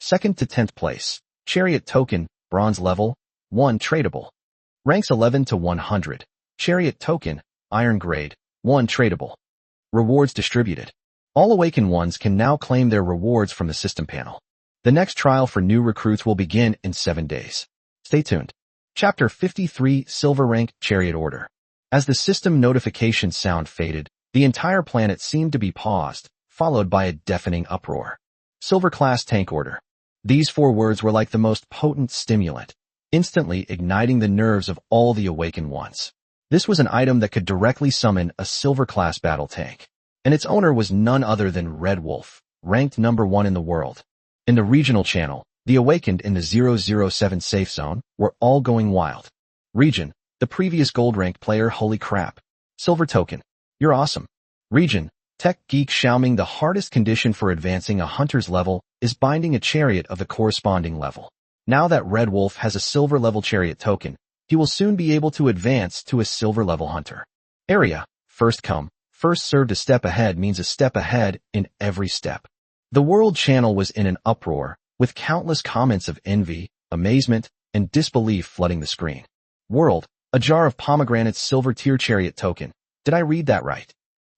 Second to 10th place, Chariot Token, Bronze Level, 1 tradable. Ranks 11 to 100, Chariot Token, Iron Grade, 1 tradable. Rewards distributed. All awakened ones can now claim their rewards from the system panel. The next trial for new recruits will begin in 7 days. Stay tuned. Chapter 53, Silver Rank, Chariot Order. As the system notification sound faded, the entire planet seemed to be paused, followed by a deafening uproar. Silver-class tank order. These 4 words were like the most potent stimulant, instantly igniting the nerves of all the awakened ones. This was an item that could directly summon a silver-class battle tank, and its owner was none other than Red Wolf, ranked number 1 in the world. In the regional channel, the awakened in the 007 safe zone were all going wild. Region, the previous gold-ranked player, holy crap. Silver token. You're awesome. Region, Tech Geek Xiaoming, the hardest condition for advancing a hunter's level is binding a chariot of the corresponding level. Now that Red Wolf has a silver-level chariot token, he will soon be able to advance to a silver-level hunter. Area, first come, first served. A step ahead means a step ahead in every step. The world channel was in an uproar, with countless comments of envy, amazement, and disbelief flooding the screen. World, a jar of pomegranates, silver tier chariot token. Did I read that right?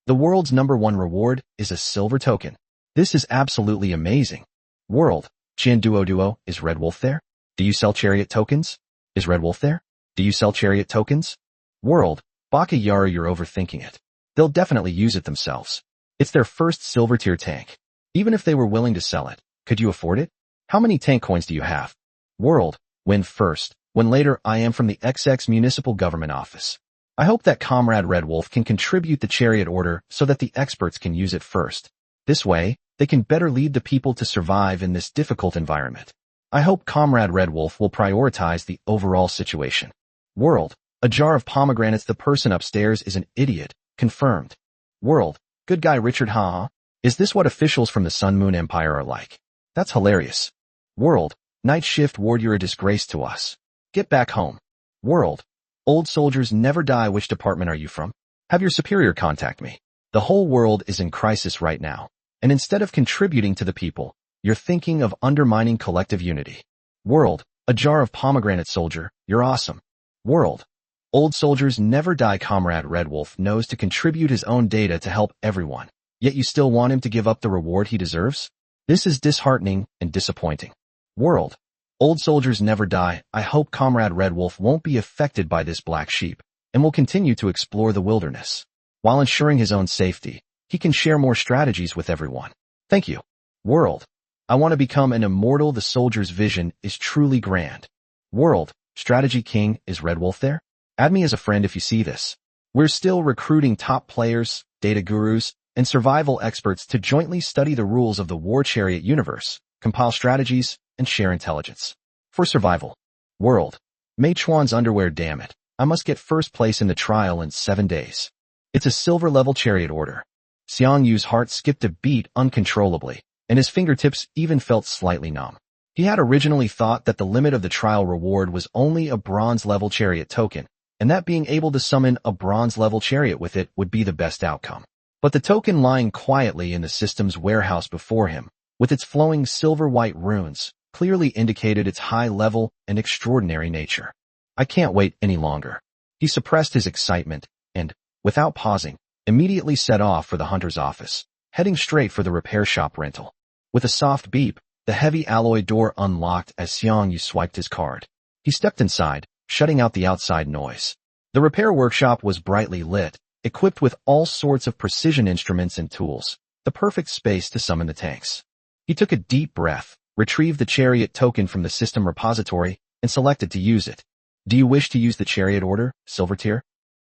The world's number 1 reward is a silver token. This is absolutely amazing. World, Jian Duo, is Red Wolf there? Do you sell chariot tokens? Is Red Wolf there? Do you sell chariot tokens? World, Baka Yara, you're overthinking it. They'll definitely use it themselves. It's their first silver tier tank. Even if they were willing to sell it, could you afford it? How many tank coins do you have? World, when first, when later. I am from the XX Municipal Government Office. I hope that Comrade Red Wolf can contribute the chariot order so that the experts can use it first. This way, they can better lead the people to survive in this difficult environment. I hope Comrade Red Wolf will prioritize the overall situation. World, a jar of pomegranates. The person upstairs is an idiot. Confirmed. World, good guy Richard, haha. Is this what officials from the Sun Moon Empire are like? That's hilarious. World, night shift ward, you're a disgrace to us. Get back home. World, old soldiers never die. Which department are you from? Have your superior contact me. The whole world is in crisis right now, and instead of contributing to the people, you're thinking of undermining collective unity. World, a jar of pomegranate soldier, you're awesome. World, old soldiers never die. Comrade Red Wolf knows to contribute his own data to help everyone, yet you still want him to give up the reward he deserves? This is disheartening and disappointing. World, old soldiers never die. I hope Comrade Red Wolf won't be affected by this black sheep and will continue to explore the wilderness. While ensuring his own safety, he can share more strategies with everyone. Thank you. World, I want to become an immortal. The soldier's vision is truly grand. World, Strategy King, is Red Wolf there? Add me as a friend if you see this. We're still recruiting top players, data gurus, and survival experts to jointly study the rules of the War Chariot universe, compile strategies, and share intelligence. For survival. World, Mei Chuan's underwear, damn it. I must get first place in the trial in 7 days. It's a silver-level chariot order. Xiang Yu's heart skipped a beat uncontrollably, and his fingertips even felt slightly numb. He had originally thought that the limit of the trial reward was only a bronze-level chariot token, and that being able to summon a bronze-level chariot with it would be the best outcome. But the token lying quietly in the system's warehouse before him, with its flowing silver-white runes, clearly indicated its high level and extraordinary nature. I can't wait any longer. He suppressed his excitement and, without pausing, immediately set off for the hunter's office, heading straight for the repair shop rental. With a soft beep, the heavy alloy door unlocked as Xiang Yu swiped his card. He stepped inside, shutting out the outside noise. The repair workshop was brightly lit, equipped with all sorts of precision instruments and tools, the perfect space to summon the tanks. He took a deep breath, retrieved the chariot token from the system repository, and selected to use it. Do you wish to use the chariot order, Silver Tier?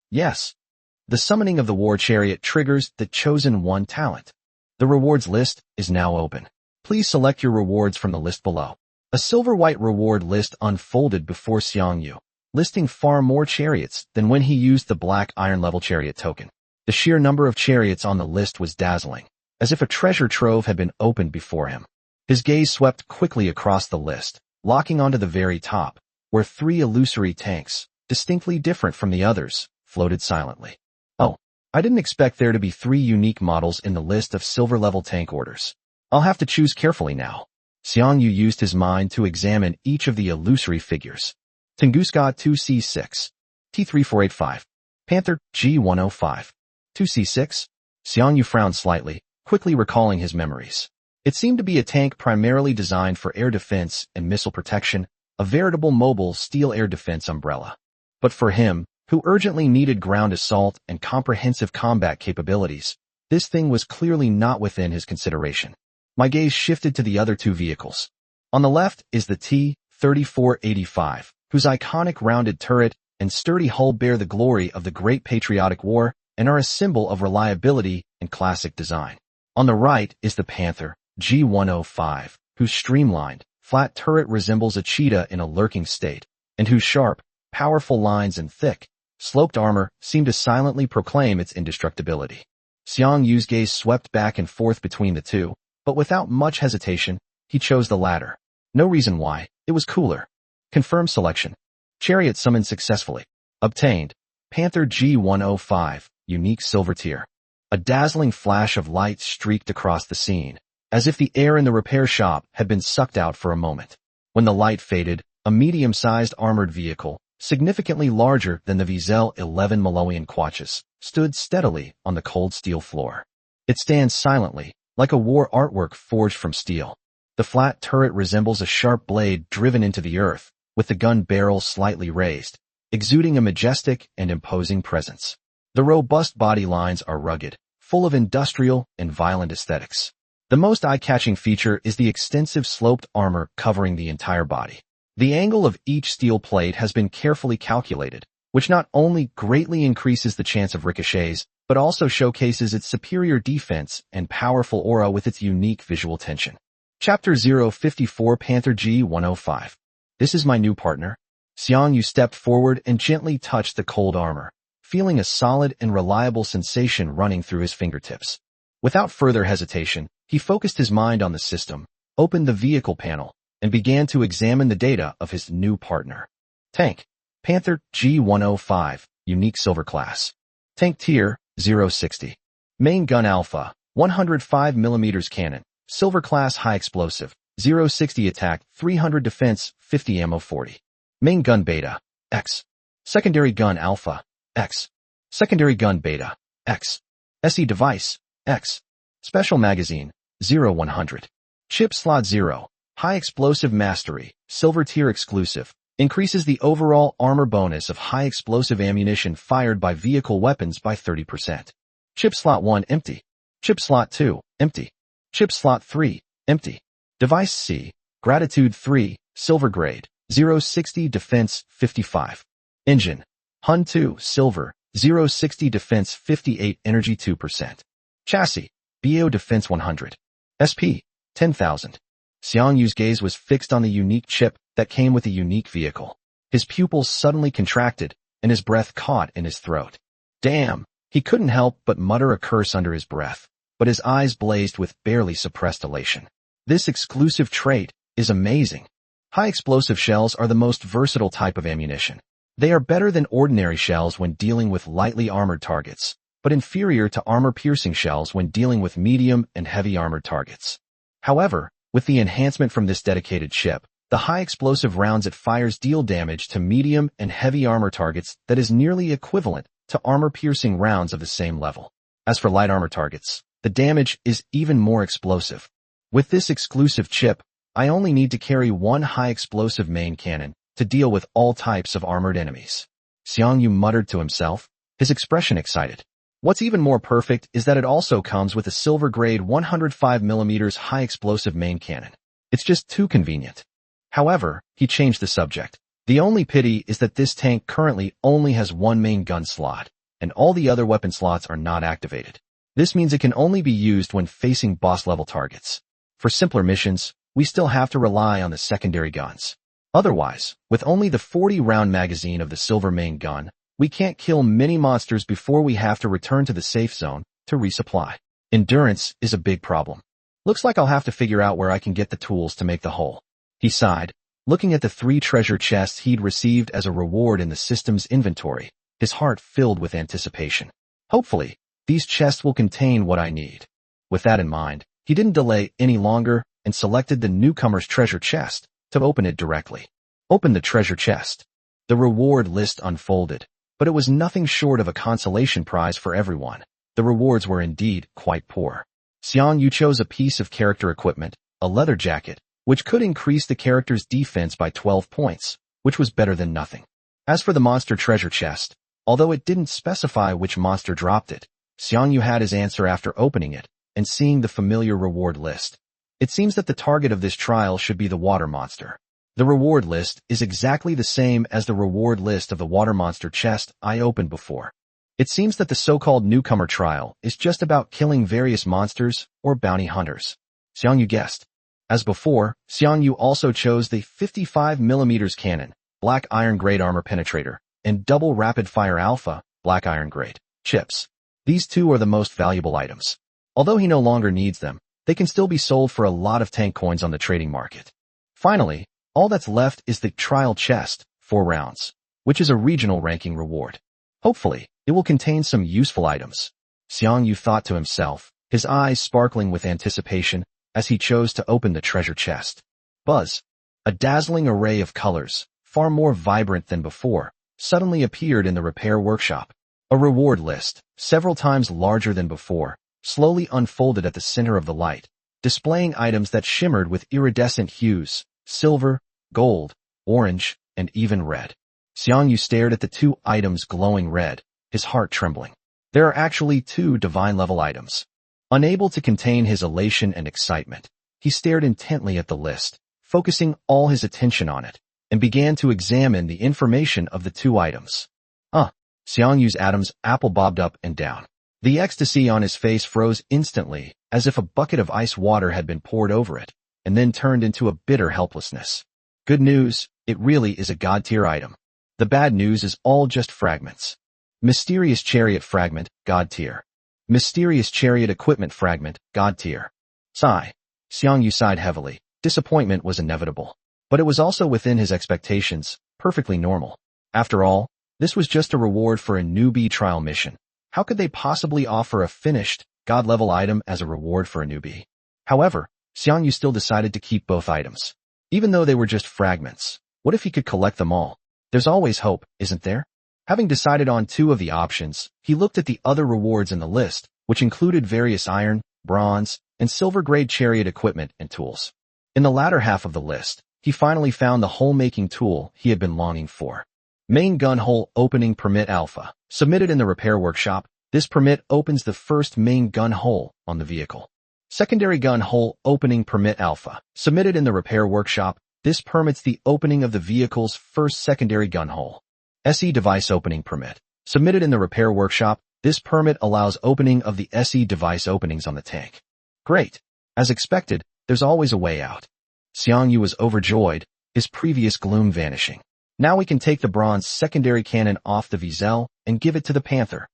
Yes. The summoning of the war chariot triggers the chosen one talent. The rewards list is now open. Please select your rewards from the list below. A silver-white reward list unfolded before Xiang Yu, listing far more chariots than when he used the black iron-level chariot token. The sheer number of chariots on the list was dazzling, as if a treasure trove had been opened before him. His gaze swept quickly across the list, locking onto the very top, where 3 illusory tanks, distinctly different from the others, floated silently. Oh, I didn't expect there to be 3 unique models in the list of silver-level tank orders. I'll have to choose carefully now. Xiang Yu used his mind to examine each of the illusory figures. Tunguska 2C6, T3485, Panther G105, 2C6. Xiang Yu frowned slightly, quickly recalling his memories. It seemed to be a tank primarily designed for air defense and missile protection, a veritable mobile steel air defense umbrella. But for him, who urgently needed ground assault and comprehensive combat capabilities, This thing was clearly not within his consideration. My gaze shifted to the other two vehicles. On the left is the T-3485, whose iconic rounded turret and sturdy hull bear the glory of the Great Patriotic War and are a symbol of reliability and classic design. On the right is the Panther G105, whose streamlined, flat turret resembles a cheetah in a lurking state, and whose sharp, powerful lines and thick, sloped armor seem to silently proclaim its indestructibility. Xiang Yu's gaze swept back and forth between the two, but without much hesitation, he chose the latter. No reason why, it was cooler. Confirmed selection. Chariot summoned successfully. Obtained. Panther G105, unique silver tier. A dazzling flash of light streaked across the scene, as if the air in the repair shop had been sucked out for a moment. When the light faded, a medium-sized armored vehicle, significantly larger than the Vizel 11 Malawian Quatches, stood steadily on the cold steel floor. It stands silently, like a war artwork forged from steel. The flat turret resembles a sharp blade driven into the earth, with the gun barrel slightly raised, exuding a majestic and imposing presence. The robust body lines are rugged, full of industrial and violent aesthetics. The most eye-catching feature is the extensive sloped armor covering the entire body. The angle of each steel plate has been carefully calculated, which not only greatly increases the chance of ricochets, but also showcases its superior defense and powerful aura with its unique visual tension. Chapter 054 Panther G105. This is my new partner. Xiang Yu stepped forward and gently touched the cold armor, feeling a solid and reliable sensation running through his fingertips. Without further hesitation, he focused his mind on the system, opened the vehicle panel, and began to examine the data of his new partner. Tank. Panther G105, unique silver class. Tank tier, 060. Main gun alpha, 105mm cannon, silver class high explosive, 060 attack, 300 defense, 50 ammo 40. Main gun beta, X. Secondary gun alpha, X. Secondary gun beta, X. SE device, X. Special magazine, 0100. Chip slot 0. High explosive mastery, silver tier exclusive. Increases the overall armor bonus of high explosive ammunition fired by vehicle weapons by 30%. Chip slot 1 empty. Chip slot 2 empty. Chip slot 3 empty. Device C, Gratitude 3, silver grade, 060 defense 55. Engine, Hun 2 silver, 060 defense 58 energy 2%. Chassis, BO defense 100. SP, 10,000. Xiang Yu's gaze was fixed on the unique chip that came with the unique vehicle. His pupils suddenly contracted, and his breath caught in his throat. Damn! He couldn't help but mutter a curse under his breath, but his eyes blazed with barely suppressed elation. This exclusive trait is amazing. High explosive shells are the most versatile type of ammunition. They are better than ordinary shells when dealing with lightly armored targets, but inferior to armor-piercing shells when dealing with medium and heavy armored targets. However, with the enhancement from this dedicated chip, the high explosive rounds it fires deal damage to medium and heavy armor targets that is nearly equivalent to armor-piercing rounds of the same level. As for light armor targets, the damage is even more explosive. With this exclusive chip, I only need to carry one high explosive main cannon to deal with all types of armored enemies. Xiang Yu muttered to himself, his expression excited. What's even more perfect is that it also comes with a silver grade 105mm high explosive main cannon. It's just too convenient. However, he changed the subject. The only pity is that this tank currently only has one main gun slot, and all the other weapon slots are not activated. This means it can only be used when facing boss-level targets. For simpler missions, we still have to rely on the secondary guns. Otherwise, with only the 40-round magazine of the silver main gun, we can't kill many monsters before we have to return to the safe zone to resupply. Endurance is a big problem. Looks like I'll have to figure out where I can get the tools to make the whole. He sighed, looking at the 3 treasure chests he'd received as a reward in the system's inventory, his heart filled with anticipation. Hopefully, these chests will contain what I need. With that in mind, he didn't delay any longer and selected the newcomer's treasure chest to open it directly. Open the treasure chest. The reward list unfolded, but it was nothing short of a consolation prize for everyone. The rewards were indeed quite poor. Xiang Yu chose a piece of character equipment, a leather jacket, which could increase the character's defense by 12 points, which was better than nothing. As for the monster treasure chest, although it didn't specify which monster dropped it, Xiang Yu had his answer after opening it and seeing the familiar reward list. It seems that the target of this trial should be the water monster. The reward list is exactly the same as the reward list of the water monster chest I opened before. It seems that the so-called newcomer trial is just about killing various monsters or bounty hunters. Xiang Yu guessed. As before, Xiang Yu also chose the 55mm cannon, black iron grade armor penetrator, and double rapid-fire alpha, black iron grade, chips. These two are the most valuable items. Although he no longer needs them, they can still be sold for a lot of tank coins on the trading market. Finally, all that's left is the trial chest, 4 rounds, which is a regional ranking reward. Hopefully, it will contain some useful items. Xiang Yu thought to himself, his eyes sparkling with anticipation as he chose to open the treasure chest. Buzz! A dazzling array of colors, far more vibrant than before, suddenly appeared in the repair workshop. A reward list, several times larger than before, slowly unfolded at the center of the light, displaying items that shimmered with iridescent hues, silver, gold, orange, and even red. Xiang Yu stared at the 2 items glowing red, his heart trembling. There are actually 2 divine-level items. Unable to contain his elation and excitement, he stared intently at the list, focusing all his attention on it, and began to examine the information of the 2 items. Xiang Yu's Adam's apple bobbed up and down. The ecstasy on his face froze instantly, as if a bucket of ice water had been poured over it, and then turned into a bitter helplessness. Good news, it really is a god-tier item. The bad news is all just fragments. Mysterious Chariot Fragment, God Tier. Mysterious Chariot Equipment Fragment, God Tier. Sigh. Xiang Yu sighed heavily. Disappointment was inevitable. But it was also within his expectations, perfectly normal. After all, this was just a reward for a newbie trial mission. How could they possibly offer a finished, god-level item as a reward for a newbie? However, Xiang Yu still decided to keep both items. Even though they were just fragments, what if he could collect them all? There's always hope, isn't there? Having decided on 2 of the options, he looked at the other rewards in the list, which included various iron, bronze, and silver-grade chariot equipment and tools. In the latter half of the list, he finally found the hole-making tool he had been longing for. Main gun hole opening permit alpha. Submitted in the repair workshop, this permit opens the first main gun hole on the vehicle. Secondary gun hole opening permit alpha. Submitted in the repair workshop, this permits the opening of the vehicle's first secondary gun hole. SE device opening permit. Submitted in the repair workshop, this permit allows opening of the SE device openings on the tank. Great. As expected, there's always a way out. Xiang Yu was overjoyed, his previous gloom vanishing. Now we can take the bronze secondary cannon off the Vizel and give it to the Panther.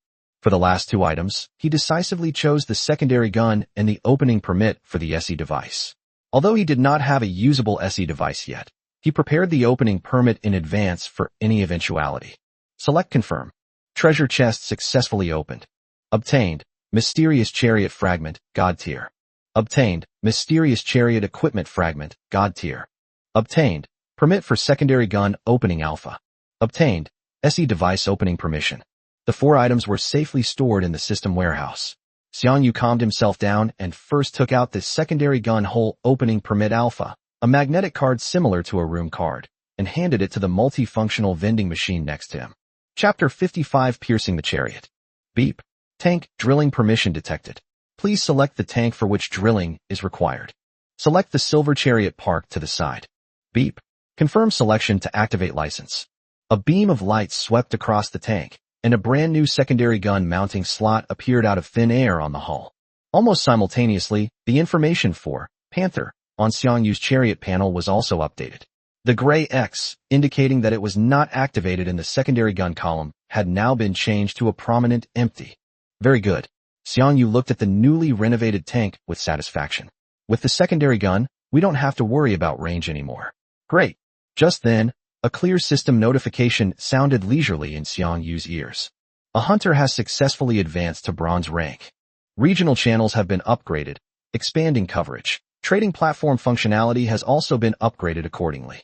For the last 2 items, he decisively chose the secondary gun and the opening permit for the SE device. Although he did not have a usable SE device yet, he prepared the opening permit in advance for any eventuality. Select Confirm. Treasure chest successfully opened. Obtained. Mysterious Chariot Fragment, God Tier. Obtained. Mysterious Chariot Equipment Fragment, God Tier. Obtained. Permit for secondary gun opening alpha. Obtained. SE device opening permission. The 4 items were safely stored in the system warehouse. Xiang Yu calmed himself down and first took out the secondary gun hole opening permit alpha, a magnetic card similar to a room card, and handed it to the multifunctional vending machine next to him. Chapter 55 Piercing the Chariot. Beep. Tank drilling permission detected. Please select the tank for which drilling is required. Select the silver chariot parked to the side. Beep. Confirm selection to activate license. A beam of light swept across the tank, and a brand new secondary gun mounting slot appeared out of thin air on the hull. Almost simultaneously, the information for Panther on Xiang Yu's chariot panel was also updated. The gray X, indicating that it was not activated in the secondary gun column, had now been changed to a prominent empty. Very good. Xiang Yu looked at the newly renovated tank with satisfaction. With the secondary gun, we don't have to worry about range anymore. Great. Just then, a clear system notification sounded leisurely in Xiang Yu's ears. A hunter has successfully advanced to bronze rank. Regional channels have been upgraded, expanding coverage. Trading platform functionality has also been upgraded accordingly.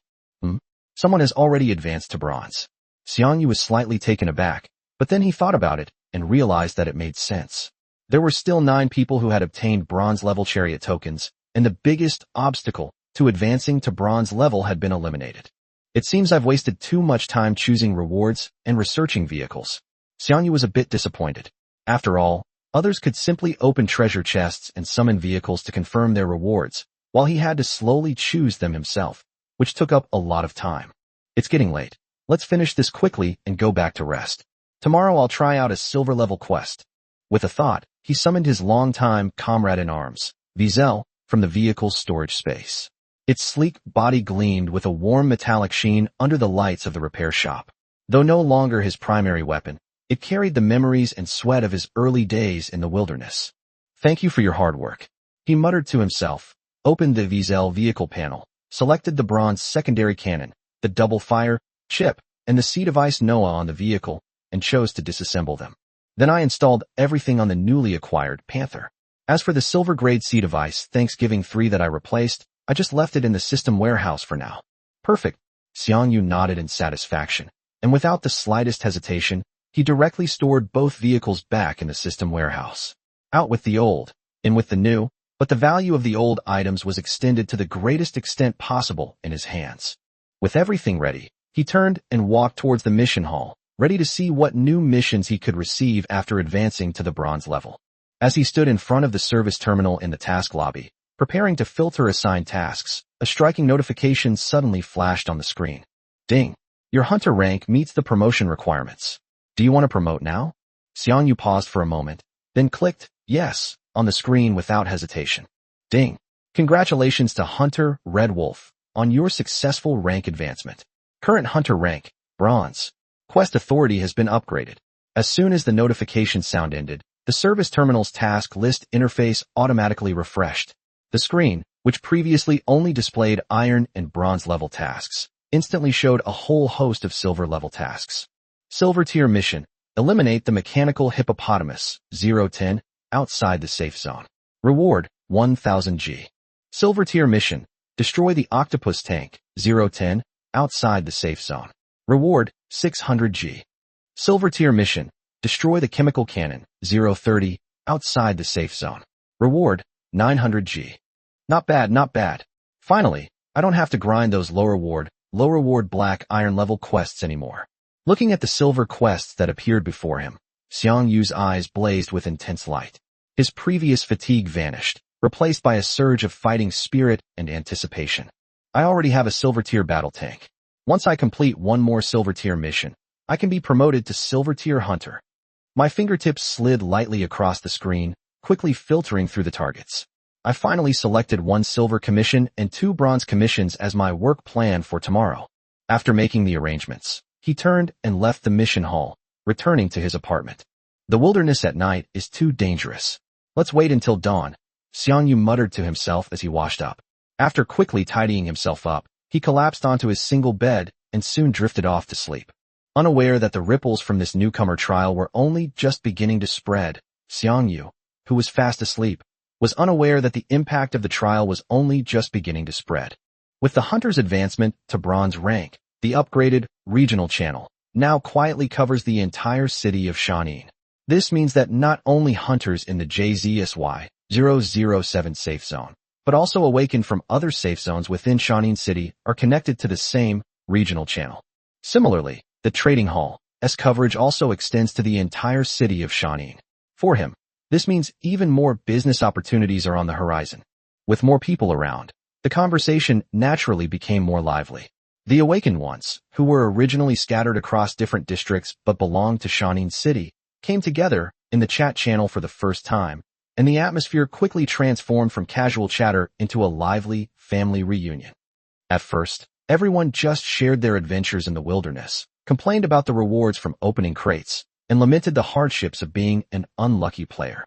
Someone has already advanced to bronze. Xiang Yu was slightly taken aback, but then he thought about it and realized that it made sense. There were still 9 people who had obtained bronze-level chariot tokens, and the biggest obstacle to advancing to bronze level had been eliminated. It seems I've wasted too much time choosing rewards and researching vehicles. Xiang Yu was a bit disappointed. After all, Others could simply open treasure chests and summon vehicles to confirm their rewards, while he had to slowly choose them himself, which took up a lot of time. It's getting late. Let's finish this quickly and go back to rest. Tomorrow I'll try out a silver level quest. With a thought, he summoned his longtime comrade in arms, Vizel, from the vehicle's storage space. Its sleek body gleamed with a warm metallic sheen under the lights of the repair shop. Though no longer his primary weapon, it carried the memories and sweat of his early days in the wilderness. Thank you for your hard work. He muttered to himself, opened the Vizel vehicle panel, selected the bronze secondary cannon, the double-fire chip, and the C-device Noah on the vehicle, and chose to disassemble them. Then I installed everything on the newly acquired Panther. As for the silver-grade C-device Thanksgiving 3 that I replaced, I just left it in the system warehouse for now. Perfect. Xiang Yu nodded in satisfaction, and without the slightest hesitation, he directly stored both vehicles back in the system warehouse. Out with the old, in with the new, but the value of the old items was extended to the greatest extent possible in his hands. With everything ready, he turned and walked towards the mission hall, ready to see what new missions he could receive after advancing to the bronze level. As he stood in front of the service terminal in the task lobby, preparing to filter assigned tasks, a striking notification suddenly flashed on the screen. Ding! Your hunter rank meets the promotion requirements. Do you want to promote now? Xiang Yu paused for a moment, then clicked yes on the screen without hesitation. Ding! Congratulations to Hunter Red Wolf on your successful rank advancement. Current hunter rank, bronze. Quest authority has been upgraded. As soon as the notification sound ended, the service terminal's task list interface automatically refreshed. The screen, which previously only displayed iron and bronze level tasks, instantly showed a whole host of silver level tasks. Silver tier mission, eliminate the mechanical hippopotamus, 010, outside the safe zone. Reward, 1000 G. Silver tier mission, destroy the octopus tank, 010, outside the safe zone. Reward, 600 G. Silver tier mission, destroy the chemical cannon, 030, outside the safe zone. Reward, 900 G. Not bad, not bad. Finally, I don't have to grind those low reward black iron level quests anymore. Looking at the silver quests that appeared before him, Xiang Yu's eyes blazed with intense light. His previous fatigue vanished, replaced by a surge of fighting spirit and anticipation. I already have a silver tier battle tank. Once I complete one more silver tier mission, I can be promoted to silver tier hunter. My fingertips slid lightly across the screen, quickly filtering through the targets. I finally selected 1 silver commission and 2 bronze commissions as my work plan for tomorrow. After making the arrangements, he turned and left the mission hall, returning to his apartment. The wilderness at night is too dangerous. Let's wait until dawn, Xiang Yu muttered to himself as he washed up. After quickly tidying himself up, he collapsed onto his single bed and soon drifted off to sleep. Unaware that the ripples from this newcomer trial were only just beginning to spread, Xiang Yu, who was fast asleep, was unaware that the impact of the trial was only just beginning to spread. With the hunter's advancement to bronze rank, the upgraded regional channel now quietly covers the entire city of Shanin. This means that not only hunters in the JZSY-007 safe zone, but also awakened from other safe zones within Shanin City are connected to the same regional channel. Similarly, the trading hall's coverage also extends to the entire city of Shanin. For him, this means even more business opportunities are on the horizon. With more people around, the conversation naturally became more lively. The awakened ones, who were originally scattered across different districts but belonged to Shanin City, came together in the chat channel for the first time, and the atmosphere quickly transformed from casual chatter into a lively family reunion. At first, everyone just shared their adventures in the wilderness, complained about the rewards from opening crates, and lamented the hardships of being an unlucky player.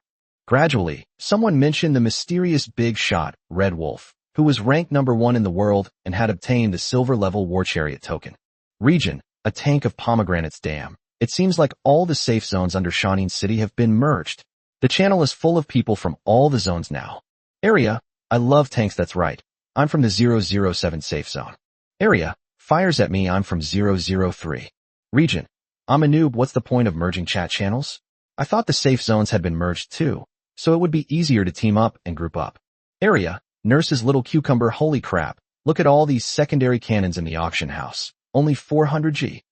Gradually, someone mentioned the mysterious big shot, Red Wolf, who was ranked number 1 in the world and had obtained the silver-level War Chariot token. Region, a tank of pomegranates. Damn. It seems like all the safe zones under Shanin City have been merged. The channel is full of people from all the zones now. Area, I love tanks. That's right. I'm from the 007 safe zone. Area, fires at me. I'm from 003. Region, I'm a noob. What's the point of merging chat channels? I thought the safe zones had been merged too, so it would be easier to team up and group up. Area, Nurse's little cucumber. Holy crap, look at all these secondary cannons in the auction house. Only 400 G.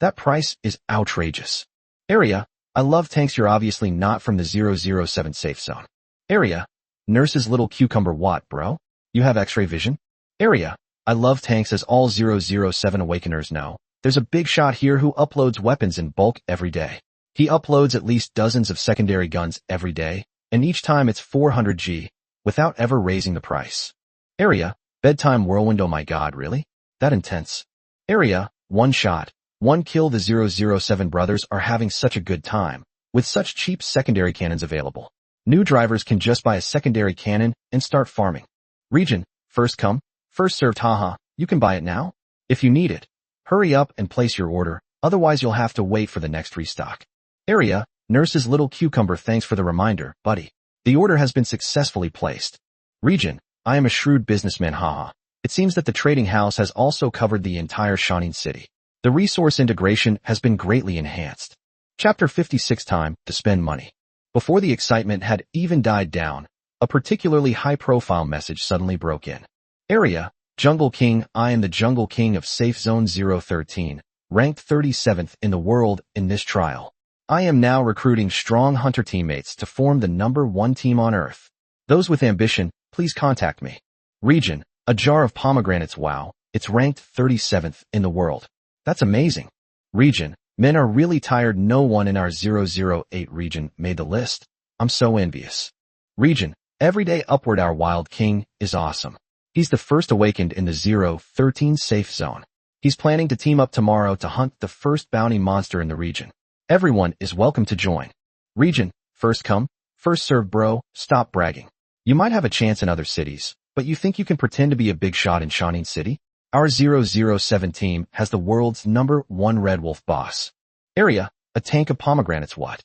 That price is outrageous. Area, I love tanks. You're obviously not from the 007 safe zone. Area. Nurse's little cucumber. What, bro? You have X-ray vision? Area. I love tanks, as all 007 awakeners know. There's a big shot here who uploads weapons in bulk every day. He uploads at least dozens of secondary guns every day, and each time it's 400G, without ever raising the price. Area. Bedtime whirlwind. Oh my god, really? That intense. Area. One shot, one kill. The 007 brothers are having such a good time, with such cheap secondary cannons available. New drivers can just buy a secondary cannon and start farming. Region. First come, first served. Haha, you can buy it now? If you need it, hurry up and place your order, otherwise you'll have to wait for the next restock. Area. Nurse's little cucumber. Thanks for the reminder, buddy. The order has been successfully placed. Region. I am a shrewd businessman. Haha. It seems that the trading house has also covered the entire Xiang city. The resource integration has been greatly enhanced. Chapter 56. Time to spend money. Before the excitement had even died down, a particularly high-profile message suddenly broke in. Area. Jungle King. I am the Jungle King of Safe Zone 013, ranked 37th in the world in this trial. I am now recruiting strong hunter teammates to form the #1 team on Earth. Those with ambition, please contact me. Region. A jar of pomegranates. Wow, it's ranked 37th in the world. That's amazing. Region. Men are really tired. No one in our 008 region made the list. I'm so envious. Region. Every day upward. Our wild king is awesome. He's the first awakened in the 013 safe zone. He's planning to team up tomorrow to hunt the first bounty monster in the region. Everyone is welcome to join. Region. First come, first served. Bro, stop bragging. You might have a chance in other cities, but you think you can pretend to be a big shot in Xiang City? Our 007 team has the world's #1 Red Wolf boss. Area. A tank of pomegranates. What?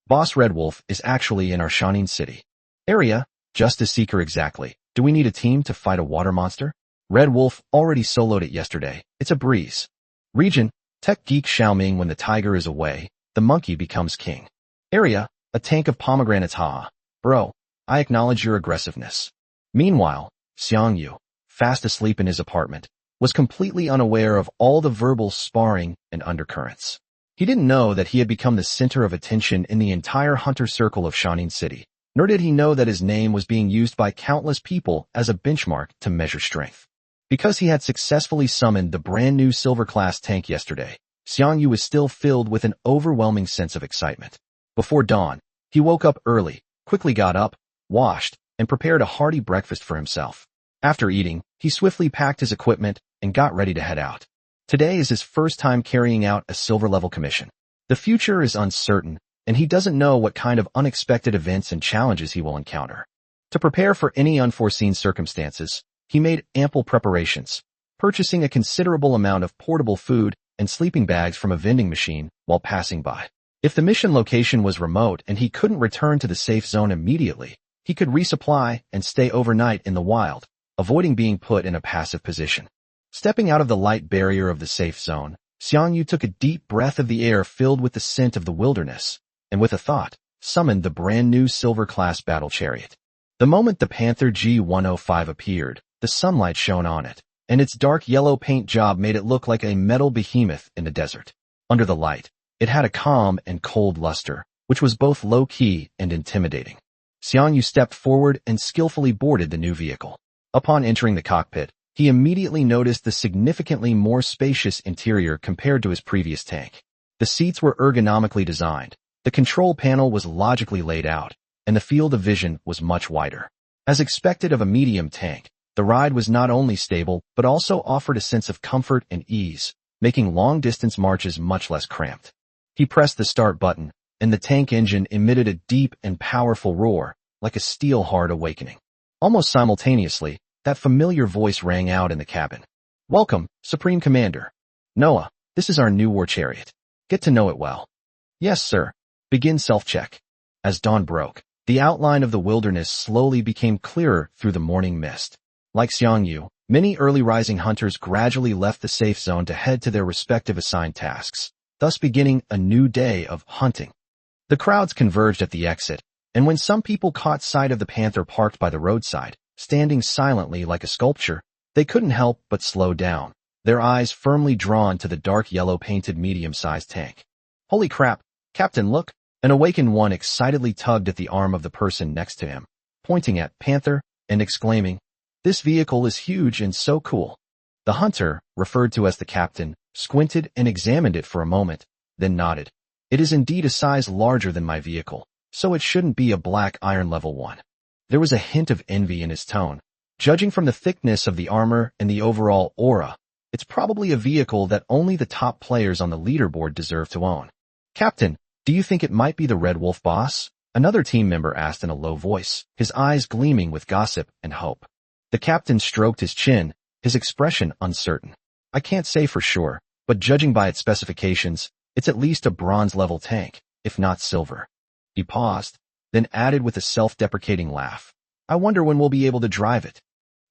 Boss Red Wolf is actually in our Xiang City. Area. Justice Seeker. Exactly. Do we need a team to fight a water monster? Red Wolf already soloed it yesterday. It's a breeze. Region. Tech Geek Xiaoming. When the tiger is away, the monkey becomes king. Area. A tank of pomegranates. Haha. Bro, I acknowledge your aggressiveness. Meanwhile, Xiang Yu, fast asleep in his apartment, was completely unaware of all the verbal sparring and undercurrents. He didn't know that he had become the center of attention in the entire hunter circle of Xiang City, nor did he know that his name was being used by countless people as a benchmark to measure strength. Because he had successfully summoned the brand new silver-class tank yesterday, Xiang Yu was still filled with an overwhelming sense of excitement. Before dawn, he woke up early, quickly got up, washed, and prepared a hearty breakfast for himself. After eating, he swiftly packed his equipment and got ready to head out. Today is his first time carrying out a silver-level commission. The future is uncertain, and he doesn't know what kind of unexpected events and challenges he will encounter. To prepare for any unforeseen circumstances, he made ample preparations, purchasing a considerable amount of portable food and sleeping bags from a vending machine while passing by. If the mission location was remote and he couldn't return to the safe zone immediately, he could resupply and stay overnight in the wild, avoiding being put in a passive position. Stepping out of the light barrier of the safe zone, Xiang Yu took a deep breath of the air filled with the scent of the wilderness, and with a thought, summoned the brand new silver-class battle chariot. The moment the Panther G105 appeared, the sunlight shone on it, and its dark yellow paint job made it look like a metal behemoth in the desert. Under the light, it had a calm and cold luster, which was both low-key and intimidating. Xiang Yu stepped forward and skillfully boarded the new vehicle. Upon entering the cockpit, he immediately noticed the significantly more spacious interior compared to his previous tank. The seats were ergonomically designed, the control panel was logically laid out, and the field of vision was much wider. As expected of a medium tank, the ride was not only stable but also offered a sense of comfort and ease, making long-distance marches much less cramped. He pressed the start button, and the tank engine emitted a deep and powerful roar, like a steel-hard awakening. Almost simultaneously, that familiar voice rang out in the cabin. "Welcome, Supreme Commander. Noah, this is our new war chariot. Get to know it well." "Yes, sir." Begin self-check. As dawn broke, the outline of the wilderness slowly became clearer through the morning mist. Like Xiang Yu, many early rising hunters gradually left the safe zone to head to their respective assigned tasks, thus beginning a new day of hunting. The crowds converged at the exit, and when some people caught sight of the panther parked by the roadside, standing silently like a sculpture, they couldn't help but slow down, their eyes firmly drawn to the dark yellow painted medium-sized tank. "Holy crap, Captain, look, An awakened one excitedly tugged at the arm of the person next to him, pointing at Panther and exclaiming, "This vehicle is huge and so cool." The hunter, referred to as the captain, squinted and examined it for a moment, then nodded. "It is indeed a size larger than my vehicle, so it shouldn't be a black iron level one." There was a hint of envy in his tone. Judging from the thickness of the armor and the overall aura, it's probably a vehicle that only the top players on the leaderboard deserve to own. "Captain, do you think it might be the Red Wolf boss?" Another team member asked in a low voice, his eyes gleaming with gossip and hope. The captain stroked his chin, his expression uncertain. "I can't say for sure, but judging by its specifications, it's at least a bronze-level tank, if not silver." He paused, then added with a self-deprecating laugh, "I wonder when we'll be able to drive it."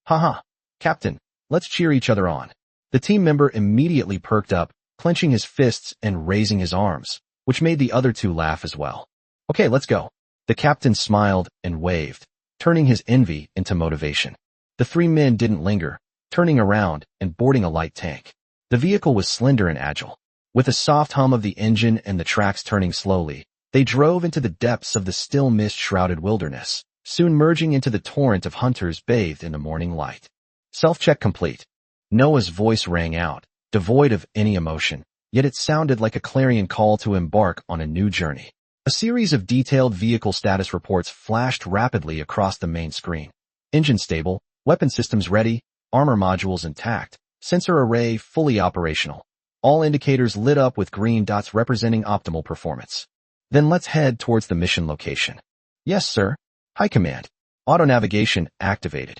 "Haha, Captain, let's cheer each other on." The team member immediately perked up, clenching his fists and raising his arms, which made the other two laugh as well. "Okay, let's go." The captain smiled and waved, turning his envy into motivation. The three men didn't linger, turning around and boarding a light tank. The vehicle was slender and agile. With a soft hum of the engine and the tracks turning slowly, they drove into the depths of the still mist-shrouded wilderness, soon merging into the torrent of hunters bathed in the morning light. Self-check complete. Noah's voice rang out, devoid of any emotion, yet it sounded like a clarion call to embark on a new journey. A series of detailed vehicle status reports flashed rapidly across the main screen. Engine stable, weapon systems ready, armor modules intact, sensor array fully operational. All indicators lit up with green dots representing optimal performance. "Then let's head towards the mission location." "Yes, sir." "High command. Auto navigation activated."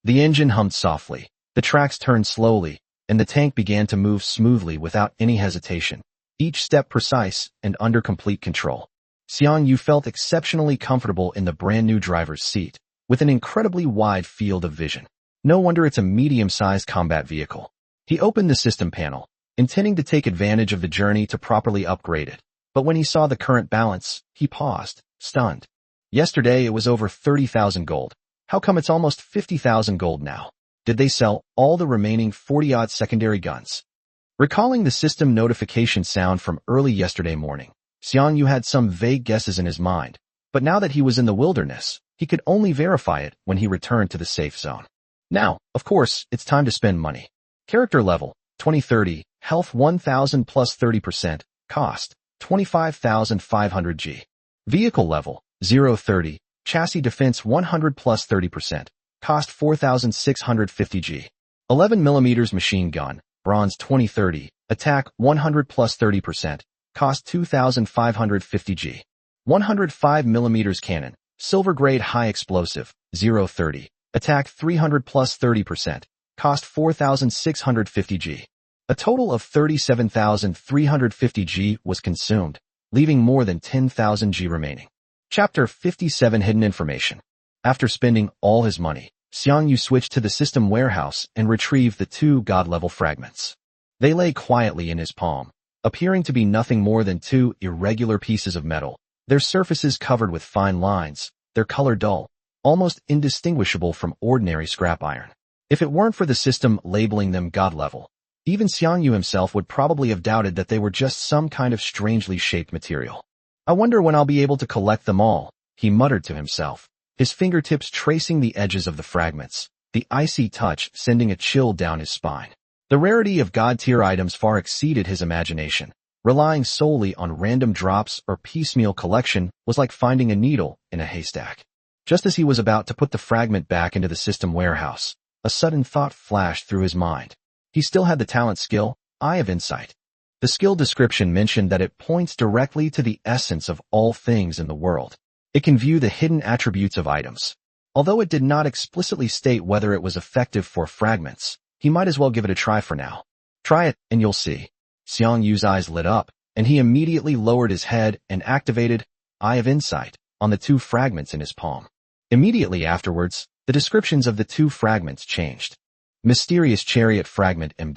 The engine hummed softly, the tracks turned slowly, and the tank began to move smoothly without any hesitation, each step precise and under complete control. Xiang Yu felt exceptionally comfortable in the brand-new driver's seat, with an incredibly wide field of vision. No wonder it's a medium-sized combat vehicle. He opened the system panel, intending to take advantage of the journey to properly upgrade it, but when he saw the current balance, he paused, stunned. Yesterday it was over 30,000 gold. How come it's almost 50,000 gold now? Did they sell all the remaining 40-odd secondary guns? Recalling the system notification sound from early yesterday morning, Xiang Yu had some vague guesses in his mind, but now that he was in the wilderness, he could only verify it when he returned to the safe zone. Now, of course, it's time to spend money. Character level, 2030, health 1000 plus 30%, cost, 25,500 G. Vehicle level, 030, chassis defense 100 plus 30%, cost 4,650 G. 11 mm machine gun, bronze 2030, attack 100 plus 30%, cost 2,550 G. 105 mm cannon, silver grade high explosive, 030, attack 300 plus 30%, cost 4,650 G. A total of 37,350 G was consumed, leaving more than 10,000 G remaining. Chapter 57 Hidden Information. After spending all his money, Xiang Yu switched to the system warehouse and retrieved the two god-level fragments. They lay quietly in his palm, appearing to be nothing more than two irregular pieces of metal, their surfaces covered with fine lines, their color dull, almost indistinguishable from ordinary scrap iron. If it weren't for the system labeling them god-level, even Xiang Yu himself would probably have doubted that they were just some kind of strangely shaped material. "I wonder when I'll be able to collect them all," he muttered to himself, his fingertips tracing the edges of the fragments, the icy touch sending a chill down his spine. The rarity of god-tier items far exceeded his imagination. Relying solely on random drops or piecemeal collection was like finding a needle in a haystack. Just as he was about to put the fragment back into the system warehouse, a sudden thought flashed through his mind. He still had the talent skill, Eye of Insight. The skill description mentioned that it points directly to the essence of all things in the world. It can view the hidden attributes of items. Although it did not explicitly state whether it was effective for fragments, he might as well give it a try for now. "Try it, and you'll see." Xiang Yu's eyes lit up, and he immediately lowered his head and activated Eye of Insight on the two fragments in his palm. Immediately afterwards, the descriptions of the two fragments changed. Mysterious Chariot Fragment M-.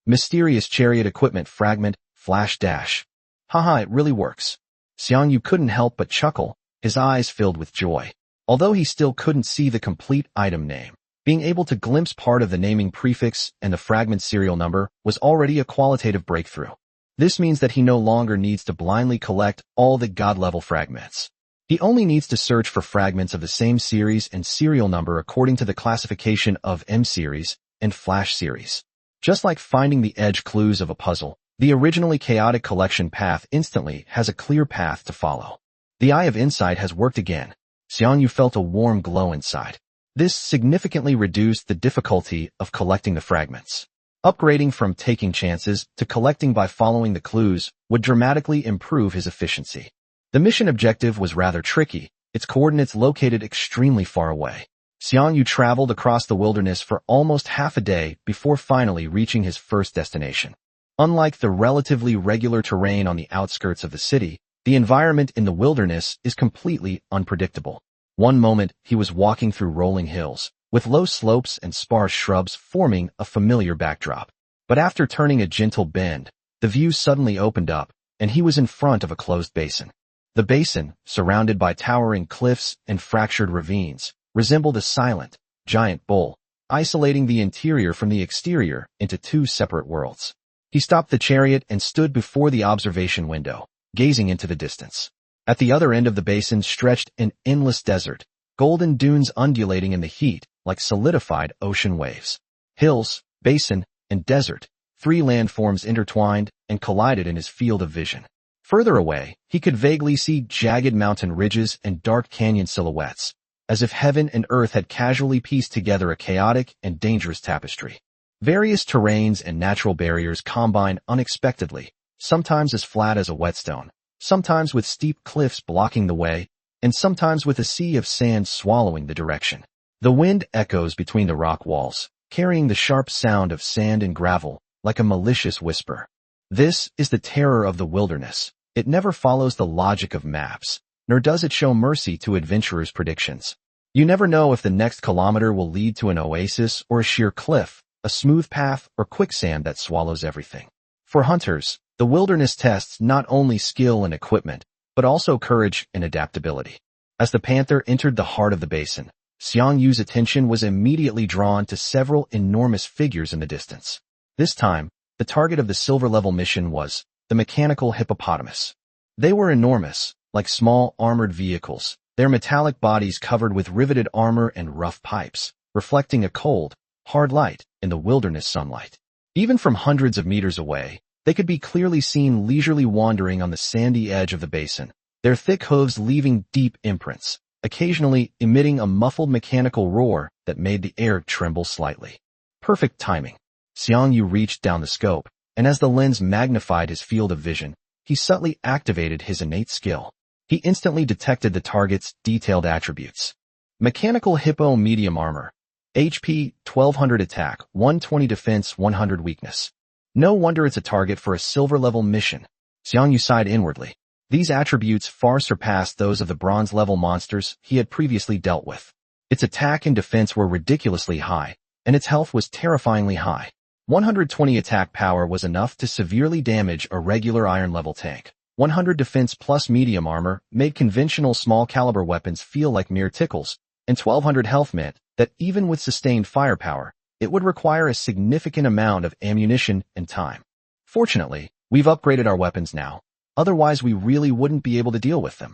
Mysterious Chariot Equipment Fragment Flash-. Haha, it really works. Xiang Yu couldn't help but chuckle, his eyes filled with joy. Although he still couldn't see the complete item name, being able to glimpse part of the naming prefix and the fragment serial number was already a qualitative breakthrough. This means that he no longer needs to blindly collect all the God-level fragments. He only needs to search for fragments of the same series and serial number according to the classification of M-series and Flash series. Just like finding the edge clues of a puzzle, the originally chaotic collection path instantly has a clear path to follow. The Eye of Insight has worked again. Xiang Yu felt a warm glow inside. This significantly reduced the difficulty of collecting the fragments. Upgrading from taking chances to collecting by following the clues would dramatically improve his efficiency. The mission objective was rather tricky, its coordinates located extremely far away. Xiang Yu traveled across the wilderness for almost half a day before finally reaching his first destination. Unlike the relatively regular terrain on the outskirts of the city, the environment in the wilderness is completely unpredictable. One moment, he was walking through rolling hills, with low slopes and sparse shrubs forming a familiar backdrop. But after turning a gentle bend, the view suddenly opened up, and he was in front of a closed basin. The basin, surrounded by towering cliffs and fractured ravines, resembled a silent, giant bowl, isolating the interior from the exterior into two separate worlds. He stopped the chariot and stood before the observation window, gazing into the distance. At the other end of the basin stretched an endless desert, golden dunes undulating in the heat like solidified ocean waves. Hills, basin, and desert, three landforms intertwined and collided in his field of vision. Further away, he could vaguely see jagged mountain ridges and dark canyon silhouettes, as if heaven and earth had casually pieced together a chaotic and dangerous tapestry. Various terrains and natural barriers combine unexpectedly, sometimes as flat as a whetstone, sometimes with steep cliffs blocking the way, and sometimes with a sea of sand swallowing the direction. The wind echoes between the rock walls, carrying the sharp sound of sand and gravel like a malicious whisper. This is the terror of the wilderness. It never follows the logic of maps, nor does it show mercy to adventurers' predictions. You never know if the next kilometer will lead to an oasis or a sheer cliff, a smooth path or quicksand that swallows everything. For hunters, the wilderness tests not only skill and equipment, but also courage and adaptability. As the panther entered the heart of the basin, Xiang Yu's attention was immediately drawn to several enormous figures in the distance. This time, the target of the silver-level mission was the mechanical hippopotamus. They were enormous, like small armored vehicles, their metallic bodies covered with riveted armor and rough pipes, reflecting a cold, hard light in the wilderness sunlight. Even from hundreds of meters away, they could be clearly seen leisurely wandering on the sandy edge of the basin, their thick hooves leaving deep imprints, occasionally emitting a muffled mechanical roar that made the air tremble slightly. Perfect timing. Xiang Yu reached down the scope, and as the lens magnified his field of vision, he subtly activated his innate skill. He instantly detected the target's detailed attributes. Mechanical Hippo Medium Armor. HP 1200 Attack, 120 Defense, 100 Weakness. No wonder it's a target for a silver-level mission. Xiang Yu sighed inwardly. These attributes far surpassed those of the bronze-level monsters he had previously dealt with. Its attack and defense were ridiculously high, and its health was terrifyingly high. 120 attack power was enough to severely damage a regular iron-level tank. 100 defense plus medium armor made conventional small-caliber weapons feel like mere tickles, and 1200 health meant that even with sustained firepower, it would require a significant amount of ammunition and time. Fortunately, we've upgraded our weapons now. Otherwise, we really wouldn't be able to deal with them.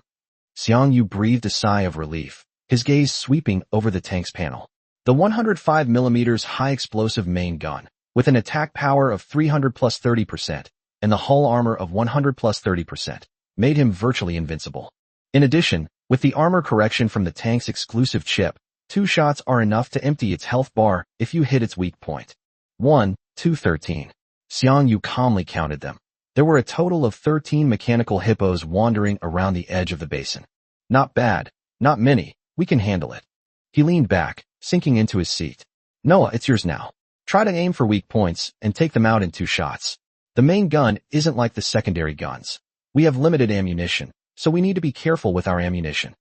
Xiang Yu breathed a sigh of relief, his gaze sweeping over the tank's panel. The 105mm high-explosive main gun, with an attack power of 300 plus 30%, and the hull armor of 100 plus 30%, made him virtually invincible. In addition, with the armor correction from the tank's exclusive chip, 2 shots are enough to empty its health bar if you hit its weak point. 1, 2, 13. Xiang Yu calmly counted them. There were a total of 13 mechanical hippos wandering around the edge of the basin. Not bad, not many, we can handle it. He leaned back, sinking into his seat. Noah, it's yours now. Try to aim for weak points and take them out in 2 shots. The main gun isn't like the secondary guns. We have limited ammunition, so we need to be careful with our ammunition.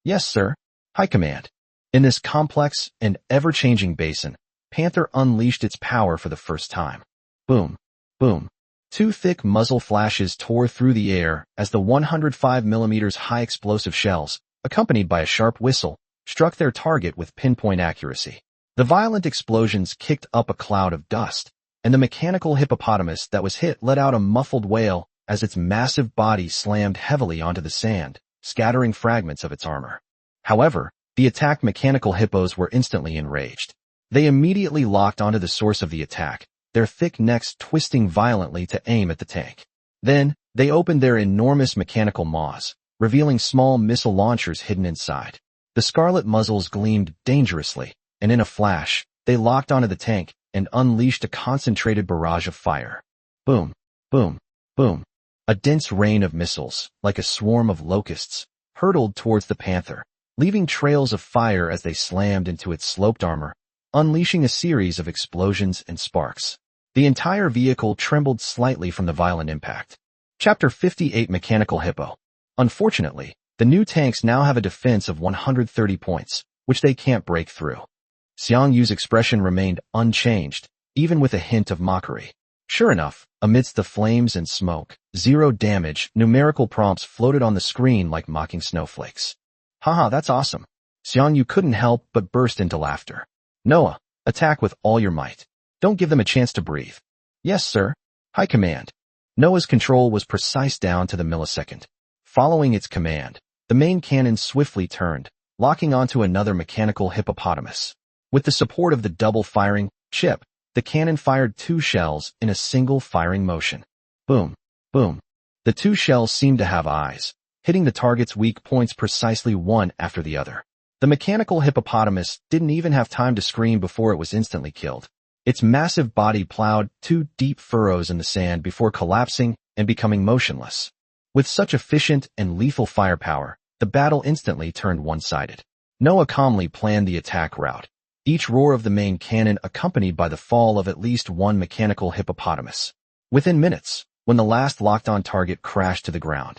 Yes, sir. High command. In this complex and ever-changing basin, Panther unleashed its power for the first time. Boom, boom. 2 thick muzzle flashes tore through the air as the 105mm high-explosive shells, accompanied by a sharp whistle, struck their target with pinpoint accuracy. The violent explosions kicked up a cloud of dust, and the mechanical hippopotamus that was hit let out a muffled wail as its massive body slammed heavily onto the sand, scattering fragments of its armor. However, the attacked mechanical hippos were instantly enraged. They immediately locked onto the source of the attack, their thick necks twisting violently to aim at the tank. Then, they opened their enormous mechanical maws, revealing small missile launchers hidden inside. The scarlet muzzles gleamed dangerously, and in a flash, they locked onto the tank and unleashed a concentrated barrage of fire. Boom, boom, boom. A dense rain of missiles, like a swarm of locusts, hurtled towards the panther, leaving trails of fire as they slammed into its sloped armor, unleashing a series of explosions and sparks. The entire vehicle trembled slightly from the violent impact. Chapter 58 Mechanical Hippo. Unfortunately, the new tanks now have a defense of 130 points, which they can't break through. Xiang Yu's expression remained unchanged, even with a hint of mockery. Sure enough, amidst the flames and smoke, 0 damage numerical prompts floated on the screen like mocking snowflakes. Haha, that's awesome. Xiang Yu couldn't help but burst into laughter. Noah, attack with all your might. Don't give them a chance to breathe. Yes, sir. High command. Noah's control was precise down to the millisecond. Following its command, the main cannon swiftly turned, locking onto another mechanical hippopotamus. With the support of the double-firing chip, the cannon fired 2 shells in a single firing motion. Boom, boom. The 2 shells seemed to have eyes, hitting the target's weak points precisely one after the other. The mechanical hippopotamus didn't even have time to scream before it was instantly killed. Its massive body plowed 2 deep furrows in the sand before collapsing and becoming motionless. With such efficient and lethal firepower, the battle instantly turned one-sided. Noah calmly planned the attack route, each roar of the main cannon accompanied by the fall of at least 1 mechanical hippopotamus. Within minutes, when the last locked-on target crashed to the ground,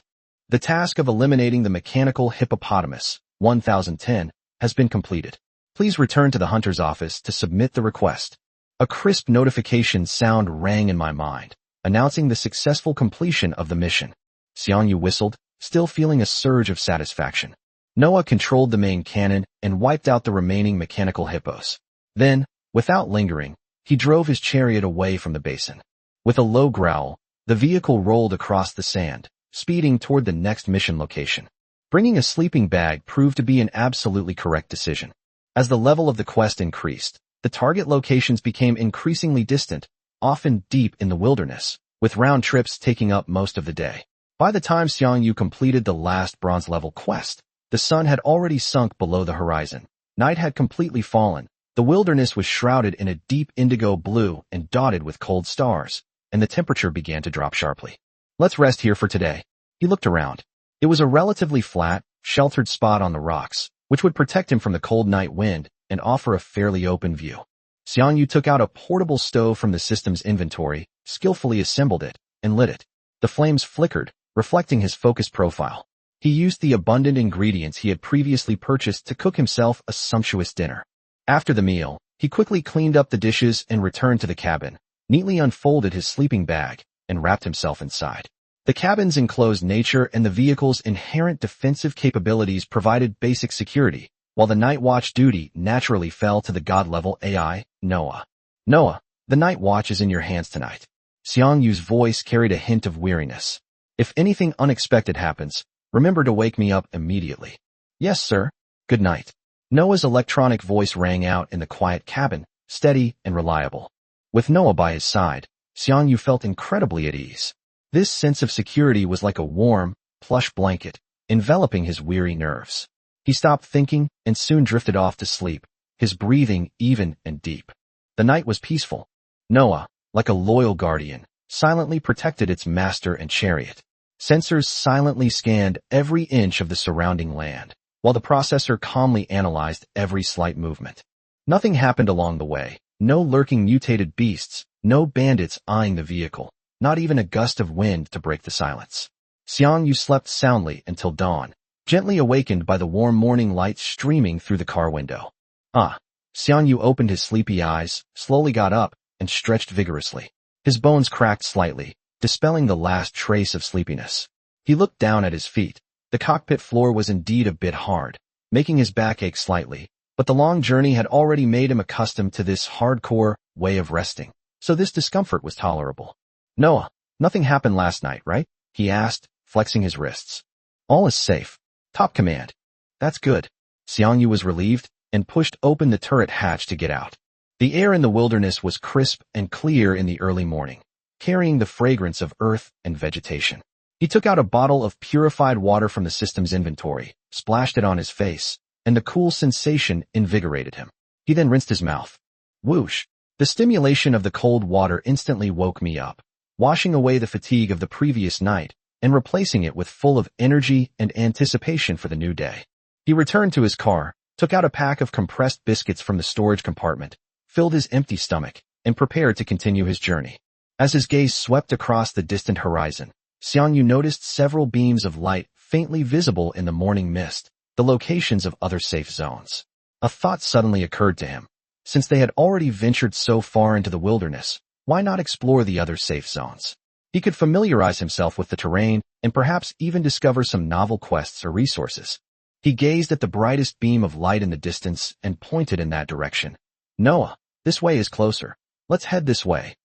the task of eliminating the mechanical hippopotamus, 1010, has been completed. Please return to the hunter's office to submit the request. A crisp notification sound rang in my mind, announcing the successful completion of the mission. Xiang Yu whistled, still feeling a surge of satisfaction. Noah controlled the main cannon and wiped out the remaining mechanical hippos. Then, without lingering, he drove his chariot away from the basin. With a low growl, the vehicle rolled across the sand, speeding toward the next mission location. Bringing a sleeping bag proved to be an absolutely correct decision. As the level of the quest increased, the target locations became increasingly distant, often deep in the wilderness, with round trips taking up most of the day. By the time Xiang Yu completed the last bronze-level quest, the sun had already sunk below the horizon. Night had completely fallen. The wilderness was shrouded in a deep indigo blue and dotted with cold stars, and the temperature began to drop sharply. Let's rest here for today. He looked around. It was a relatively flat, sheltered spot on the rocks, which would protect him from the cold night wind and offer a fairly open view. Xiang Yu took out a portable stove from the system's inventory, skillfully assembled it, and lit it. The flames flickered, reflecting his focused profile. He used the abundant ingredients he had previously purchased to cook himself a sumptuous dinner. After the meal, he quickly cleaned up the dishes and returned to the cabin, neatly unfolded his sleeping bag, and wrapped himself inside. The cabin's enclosed nature and the vehicle's inherent defensive capabilities provided basic security, while the night watch duty naturally fell to the god-level AI, Noah. Noah, the night watch is in your hands tonight. Xiang Yu's voice carried a hint of weariness. If anything unexpected happens, remember to wake me up immediately. Yes, sir. Good night. Noah's electronic voice rang out in the quiet cabin, steady and reliable. With Noah by his side, Xiang Yu felt incredibly at ease. This sense of security was like a warm, plush blanket, enveloping his weary nerves. He stopped thinking and soon drifted off to sleep, his breathing even and deep. The night was peaceful. Noah, like a loyal guardian, silently protected its master and chariot. Sensors silently scanned every inch of the surrounding land, while the processor calmly analyzed every slight movement. Nothing happened along the way, no lurking mutated beasts, no bandits eyeing the vehicle, not even a gust of wind to break the silence. Xiang Yu slept soundly until dawn, gently awakened by the warm morning light streaming through the car window. Xiang Yu opened his sleepy eyes, slowly got up, and stretched vigorously. His bones cracked slightly, dispelling the last trace of sleepiness. He looked down at his feet. The cockpit floor was indeed a bit hard, making his back ache slightly, but the long journey had already made him accustomed to this hardcore way of resting. so this discomfort was tolerable. Noah, nothing happened last night, right? He asked, flexing his wrists. All is safe. Top command. That's good. Xiang Yu was relieved and pushed open the turret hatch to get out. The air in the wilderness was crisp and clear in the early morning, carrying the fragrance of earth and vegetation. He took out a bottle of purified water from the system's inventory, splashed it on his face, and the cool sensation invigorated him. He then rinsed his mouth. Whoosh! The stimulation of the cold water instantly woke me up, washing away the fatigue of the previous night and replacing it with full of energy and anticipation for the new day. He returned to his car, took out a pack of compressed biscuits from the storage compartment, filled his empty stomach, and prepared to continue his journey. As his gaze swept across the distant horizon, Xiang Yu noticed several beams of light faintly visible in the morning mist, the locations of other safe zones. A thought suddenly occurred to him. Since they had already ventured so far into the wilderness, why not explore the other safe zones? He could familiarize himself with the terrain and perhaps even discover some novel quests or resources. He gazed at the brightest beam of light in the distance and pointed in that direction. Noah, this way is closer. Let's head this way.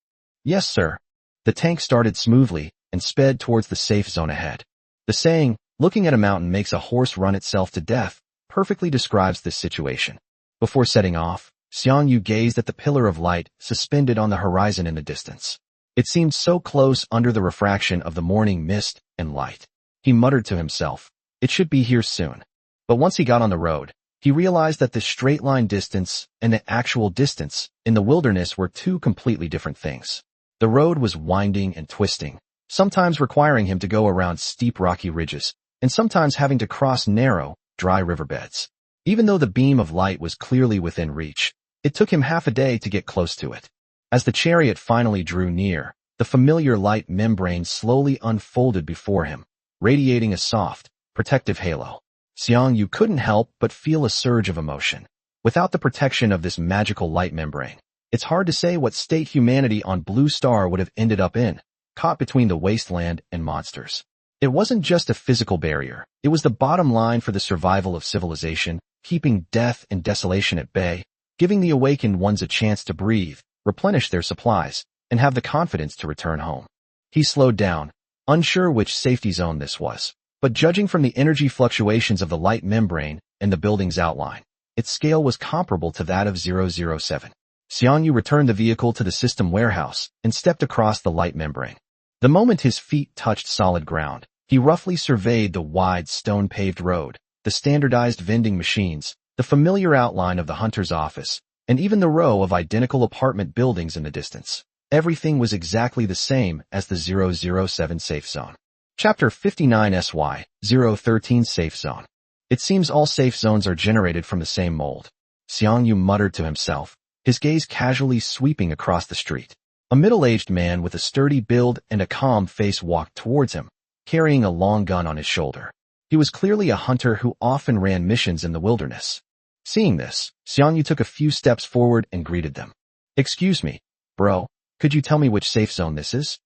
Yes, sir. The tank started smoothly and sped towards the safe zone ahead. The saying, looking at a mountain makes a horse run itself to death, perfectly describes this situation. Before setting off, Xiang Yu gazed at the pillar of light suspended on the horizon in the distance. It seemed so close under the refraction of the morning mist and light. He muttered to himself, it should be here soon. But once he got on the road, he realized that the straight line distance and the actual distance in the wilderness were two completely different things. The road was winding and twisting, sometimes requiring him to go around steep rocky ridges, and sometimes having to cross narrow, dry riverbeds. Even though the beam of light was clearly within reach, it took him half a day to get close to it. As the chariot finally drew near, the familiar light membrane slowly unfolded before him, radiating a soft, protective halo. Xiang Yu couldn't help but feel a surge of emotion. Without the protection of this magical light membrane, it's hard to say what state humanity on Blue Star would have ended up in, caught between the wasteland and monsters. It wasn't just a physical barrier, it was the bottom line for the survival of civilization, keeping death and desolation at bay, giving the awakened ones a chance to breathe, replenish their supplies, and have the confidence to return home. He slowed down, unsure which safety zone this was, but judging from the energy fluctuations of the light membrane and the building's outline, its scale was comparable to that of 007. Xiang Yu returned the vehicle to the system warehouse and stepped across the light membrane. The moment his feet touched solid ground, he roughly surveyed the wide stone-paved road, the standardized vending machines, the familiar outline of the hunter's office, and even the row of identical apartment buildings in the distance. Everything was exactly the same as the 007 safe zone. Chapter 59 SY 013 Safe Zone. It seems all safe zones are generated from the same mold. Xiang Yu muttered to himself, his gaze casually sweeping across the street. A middle-aged man with a sturdy build and a calm face walked towards him, carrying a long gun on his shoulder. He was clearly a hunter who often ran missions in the wilderness. Seeing this, Xiang Yu took a few steps forward and greeted them. Excuse me, bro, could you tell me which safe zone this is?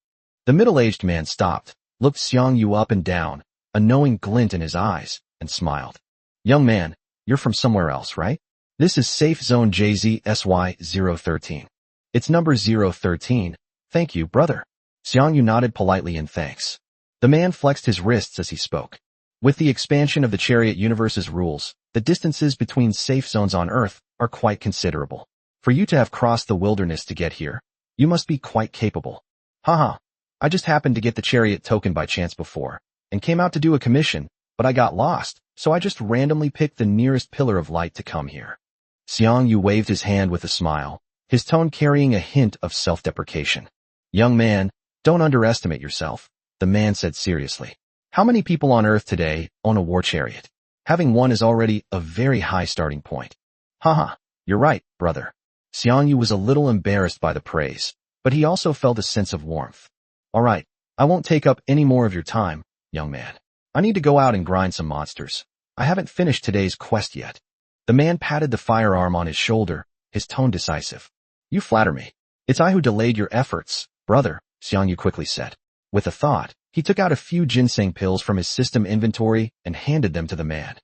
The middle-aged man stopped, looked Xiang Yu up and down, a knowing glint in his eyes, and smiled. Young man, you're from somewhere else, right? This is Safe Zone JZ-SY-013. It's number 013. Thank you, brother. Xiang Yu nodded politely in thanks. The man flexed his wrists as he spoke. With the expansion of the Chariot universe's rules, the distances between safe zones on Earth are quite considerable. For you to have crossed the wilderness to get here, you must be quite capable. Haha, I just happened to get the Chariot token by chance before, and came out to do a commission, but I got lost, so I just randomly picked the nearest pillar of light to come here. Xiang Yu waved his hand with a smile, his tone carrying a hint of self-deprecation. Young man, don't underestimate yourself, the man said seriously. How many people on Earth today own a war chariot? Having one is already a very high starting point. Haha, you're right, brother. Xiang Yu was a little embarrassed by the praise, but he also felt a sense of warmth. All right, I won't take up any more of your time, young man. I need to go out and grind some monsters. I haven't finished today's quest yet. The man patted the firearm on his shoulder, his tone decisive. You flatter me. It's I who delayed your efforts, brother, Xiang Yu quickly said. With a thought, he took out a few ginseng pills from his system inventory and handed them to the man.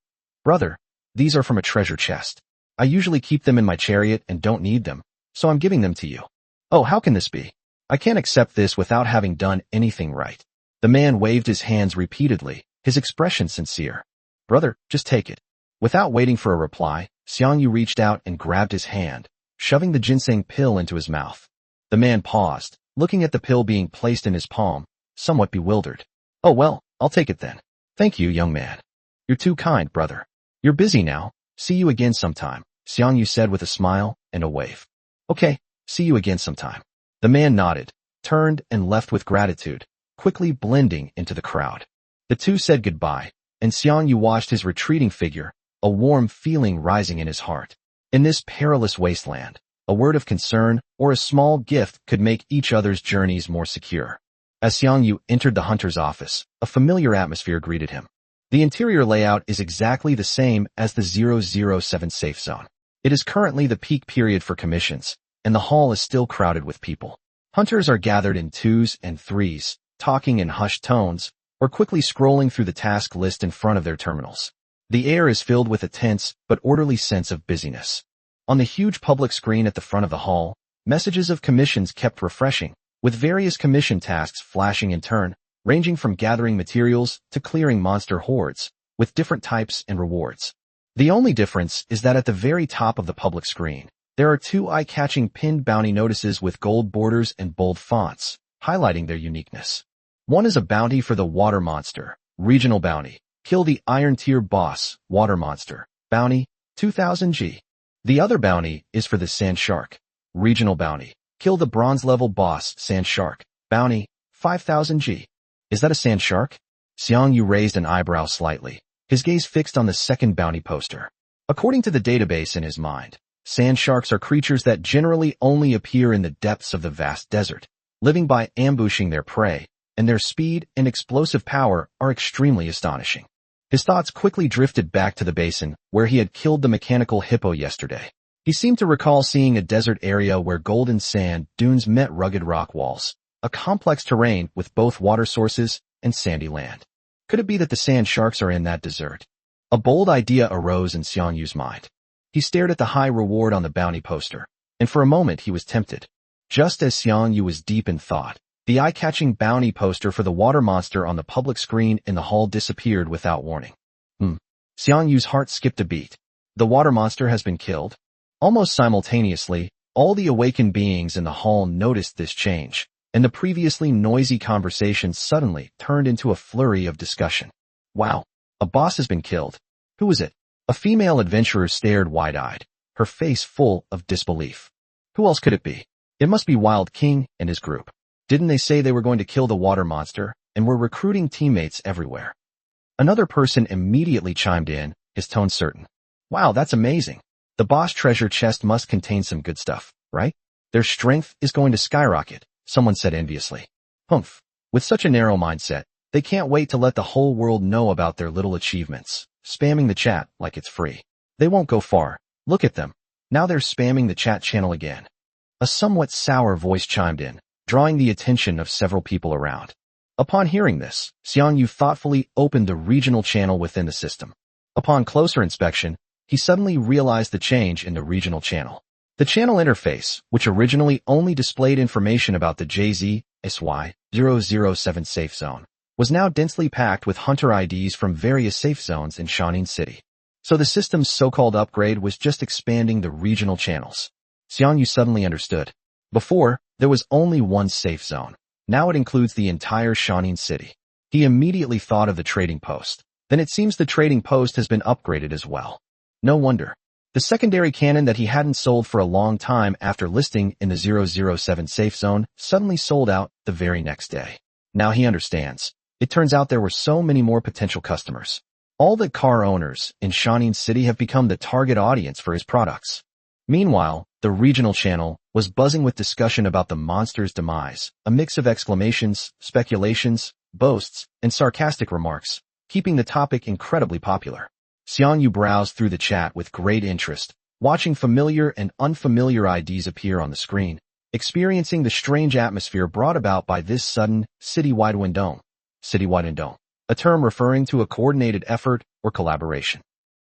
Brother, these are from a treasure chest. I usually keep them in my chariot and don't need them, so I'm giving them to you. Oh, how can this be? I can't accept this without having done anything right. The man waved his hands repeatedly, his expression sincere. Brother, just take it. Without waiting for a reply, Xiang Yu reached out and grabbed his hand, shoving the ginseng pill into his mouth. The man paused, looking at the pill being placed in his palm, somewhat bewildered. Oh well, I'll take it then. Thank you, young man. You're too kind, brother. You're busy now. See you again sometime, Xiang Yu said with a smile and a wave. Okay, see you again sometime. The man nodded, turned and left with gratitude, quickly blending into the crowd. The two said goodbye, and Xiang Yu watched his retreating figure, a warm feeling rising in his heart. In this perilous wasteland, a word of concern or a small gift could make each other's journeys more secure. As Xiang Yu entered the hunter's office, a familiar atmosphere greeted him. The interior layout is exactly the same as the 007 safe zone. It is currently the peak period for commissions, and the hall is still crowded with people. Hunters are gathered in twos and threes, talking in hushed tones, or quickly scrolling through the task list in front of their terminals. The air is filled with a tense but orderly sense of busyness. On the huge public screen at the front of the hall, messages of commissions kept refreshing, with various commission tasks flashing in turn, ranging from gathering materials to clearing monster hordes, with different types and rewards. The only difference is that at the very top of the public screen, there are two eye-catching pinned bounty notices with gold borders and bold fonts, highlighting their uniqueness. One is a bounty for the water monster, regional bounty. Kill the Iron Tier boss, water monster, bounty, 2000 G. The other bounty is for the sand shark, regional bounty. Kill the bronze level boss, sand shark, bounty, 5000 G. Is that a sand shark? Xiang Yu raised an eyebrow slightly, his gaze fixed on the second bounty poster. According to the database in his mind, sand sharks are creatures that generally only appear in the depths of the vast desert, living by ambushing their prey, and their speed and explosive power are extremely astonishing. His thoughts quickly drifted back to the basin where he had killed the mechanical hippo yesterday. He seemed to recall seeing a desert area where golden sand dunes met rugged rock walls, a complex terrain with both water sources and sandy land. Could it be that the sand sharks are in that desert? A bold idea arose in Xiang Yu's mind. He stared at the high reward on the bounty poster, and for a moment he was tempted. Just as Xiang Yu was deep in thought, the eye-catching bounty poster for the water monster on the public screen in the hall disappeared without warning. Xiang Yu's heart skipped a beat. The water monster has been killed? Almost simultaneously, all the awakened beings in the hall noticed this change, and the previously noisy conversation suddenly turned into a flurry of discussion. Wow, a boss has been killed. Who is it? A female adventurer stared wide-eyed, her face full of disbelief. Who else could it be? It must be Wild King and his group. Didn't they say they were going to kill the water monster and were recruiting teammates everywhere? Another person immediately chimed in, his tone certain. Wow, that's amazing. The boss treasure chest must contain some good stuff, right? Their strength is going to skyrocket, someone said enviously. Humph. With such a narrow mindset, they can't wait to let the whole world know about their little achievements, spamming the chat like it's free. They won't go far. Look at them. Now they're spamming the chat channel again. A somewhat sour voice chimed in, drawing the attention of several people around. Upon hearing this, Xiang Yu thoughtfully opened the regional channel within the system. Upon closer inspection, he suddenly realized the change in the regional channel. The channel interface, which originally only displayed information about the JZ-SY-007 safe zone, was now densely packed with hunter IDs from various safe zones in Shaonin City. So the system's so-called upgrade was just expanding the regional channels. Xiang Yu suddenly understood. Before, there was only one safe zone. Now it includes the entire Shaonin City. He immediately thought of the trading post. Then it seems the trading post has been upgraded as well. No wonder. The secondary cannon that he hadn't sold for a long time after listing in the 007 safe zone suddenly sold out the very next day. Now he understands. It turns out there were so many more potential customers. All the car owners in Shaonin City have become the target audience for his products. Meanwhile, the regional channel was buzzing with discussion about the monster's demise, a mix of exclamations, speculations, boasts, and sarcastic remarks, keeping the topic incredibly popular. Xiang Yu browsed through the chat with great interest, watching familiar and unfamiliar IDs appear on the screen, experiencing the strange atmosphere brought about by this sudden citywide windong. Citywide windong, a term referring to a coordinated effort or collaboration.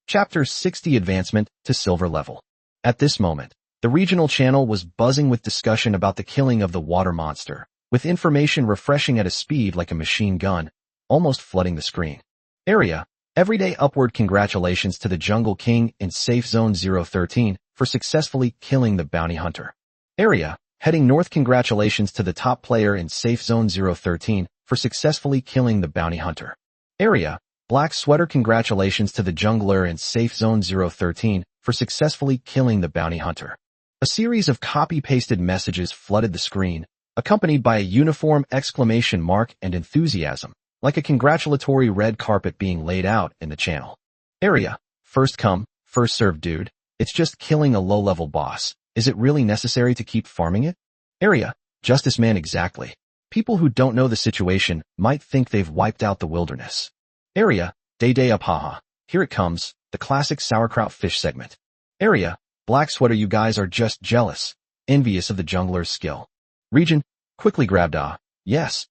Chapter 60 Advancement to Silver Level. At this moment, The regional channel was buzzing with discussion about the killing of the water monster, with information refreshing at a speed like a machine gun, almost flooding the screen. Area: Everyday upward. Congratulations to the Jungle King in Safe Zone 013 for successfully killing the bounty hunter. Area: Heading north. Congratulations to the top player in Safe Zone 013 for successfully killing the bounty hunter. Area: Black Sweater. Congratulations to the jungler in Safe Zone 013 for successfully killing the bounty hunter. A series of copy-pasted messages flooded the screen, accompanied by a uniform exclamation mark and enthusiasm, like a congratulatory red carpet being laid out in the channel. Area: First come, first served dude. It's just killing a low-level boss. Is it really necessary to keep farming it? Area: Justice man. Exactly. People who don't know the situation might think they've wiped out the wilderness. Area: Day up haha. Here it comes, the classic sauerkraut fish segment. Area: Black Sweater. You guys are just jealous, envious of the jungler's skill. Region: Quickly grabbed Yes,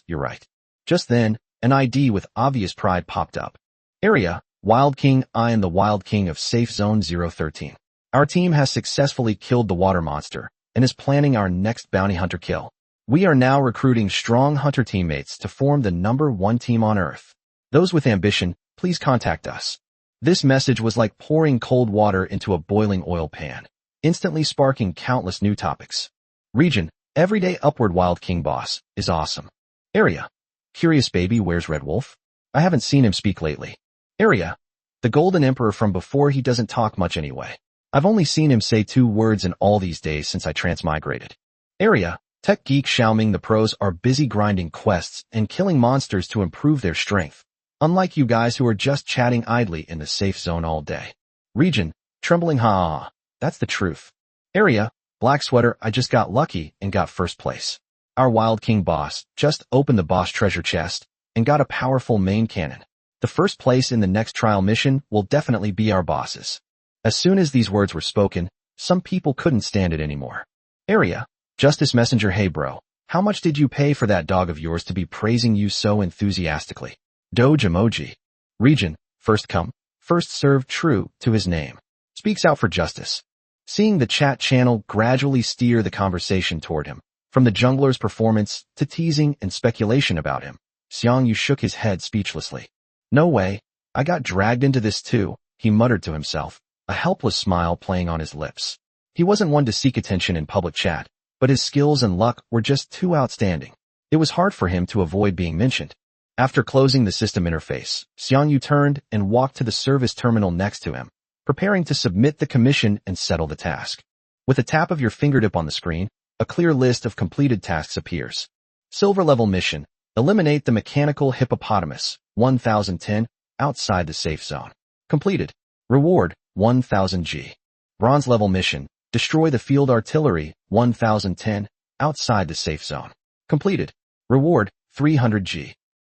you're right. Just then, an ID with obvious pride popped up. Area: Wild King. I am the Wild King of Safe Zone 013. Our team has successfully killed the water monster and is planning our next bounty hunter kill. We are now recruiting strong hunter teammates to form the #1 team on Earth. Those with ambition, please contact us. This message was like pouring cold water into a boiling oil pan, instantly sparking countless new topics. Region: Everyday upward. Wild King boss is awesome. Area: Curious baby. Where's Red Wolf? I haven't seen him speak lately. Area: The Golden Emperor from before. He doesn't talk much anyway. I've only seen him say 2 words in all these days since I transmigrated. Area: Tech Geek Xiaoming. The pros are busy grinding quests and killing monsters to improve their strength, unlike you guys who are just chatting idly in the safe zone all day. Region: Trembling ha. That's the truth. Area: Black Sweater. I just got lucky and got first place. Our Wild King boss just opened the boss treasure chest and got a powerful main cannon. The first place in the next trial mission will definitely be our bosses. As soon as these words were spoken, some people couldn't stand it anymore. Area: Justice Messenger. Hey bro, how much did you pay for that dog of yours to be praising you so enthusiastically? Doge emoji. Region: First come, first served. True to his name. Speaks out for justice. Seeing the chat channel gradually steer the conversation toward him, from the jungler's performance to teasing and speculation about him, Xiang Yu shook his head speechlessly. No way, I got dragged into this too, he muttered to himself, a helpless smile playing on his lips. He wasn't one to seek attention in public chat, but his skills and luck were just too outstanding. It was hard for him to avoid being mentioned. After closing the system interface, Xiang Yu turned and walked to the service terminal next to him, preparing to submit the commission and settle the task. With a tap of your fingertip on the screen, a clear list of completed tasks appears. Silver level mission: Eliminate the mechanical hippopotamus, 1010, outside the safe zone. Completed. Reward, 1000 G. Bronze level mission: Destroy the field artillery, 1010, outside the safe zone. Completed. Reward, 300 G.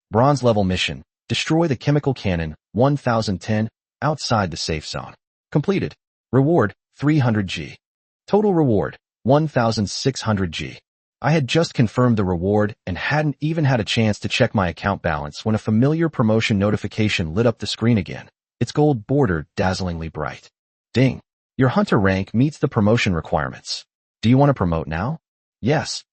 Bronze level mission: Destroy the chemical cannon, 1010, outside the safe zone. Completed. Reward, 300 G. Total reward, 1600 G. I had just confirmed the reward and hadn't even had a chance to check my account balance when a familiar promotion notification lit up the screen again, its gold border dazzlingly bright. Ding. Your hunter rank meets the promotion requirements. Do you want to promote now? Yes.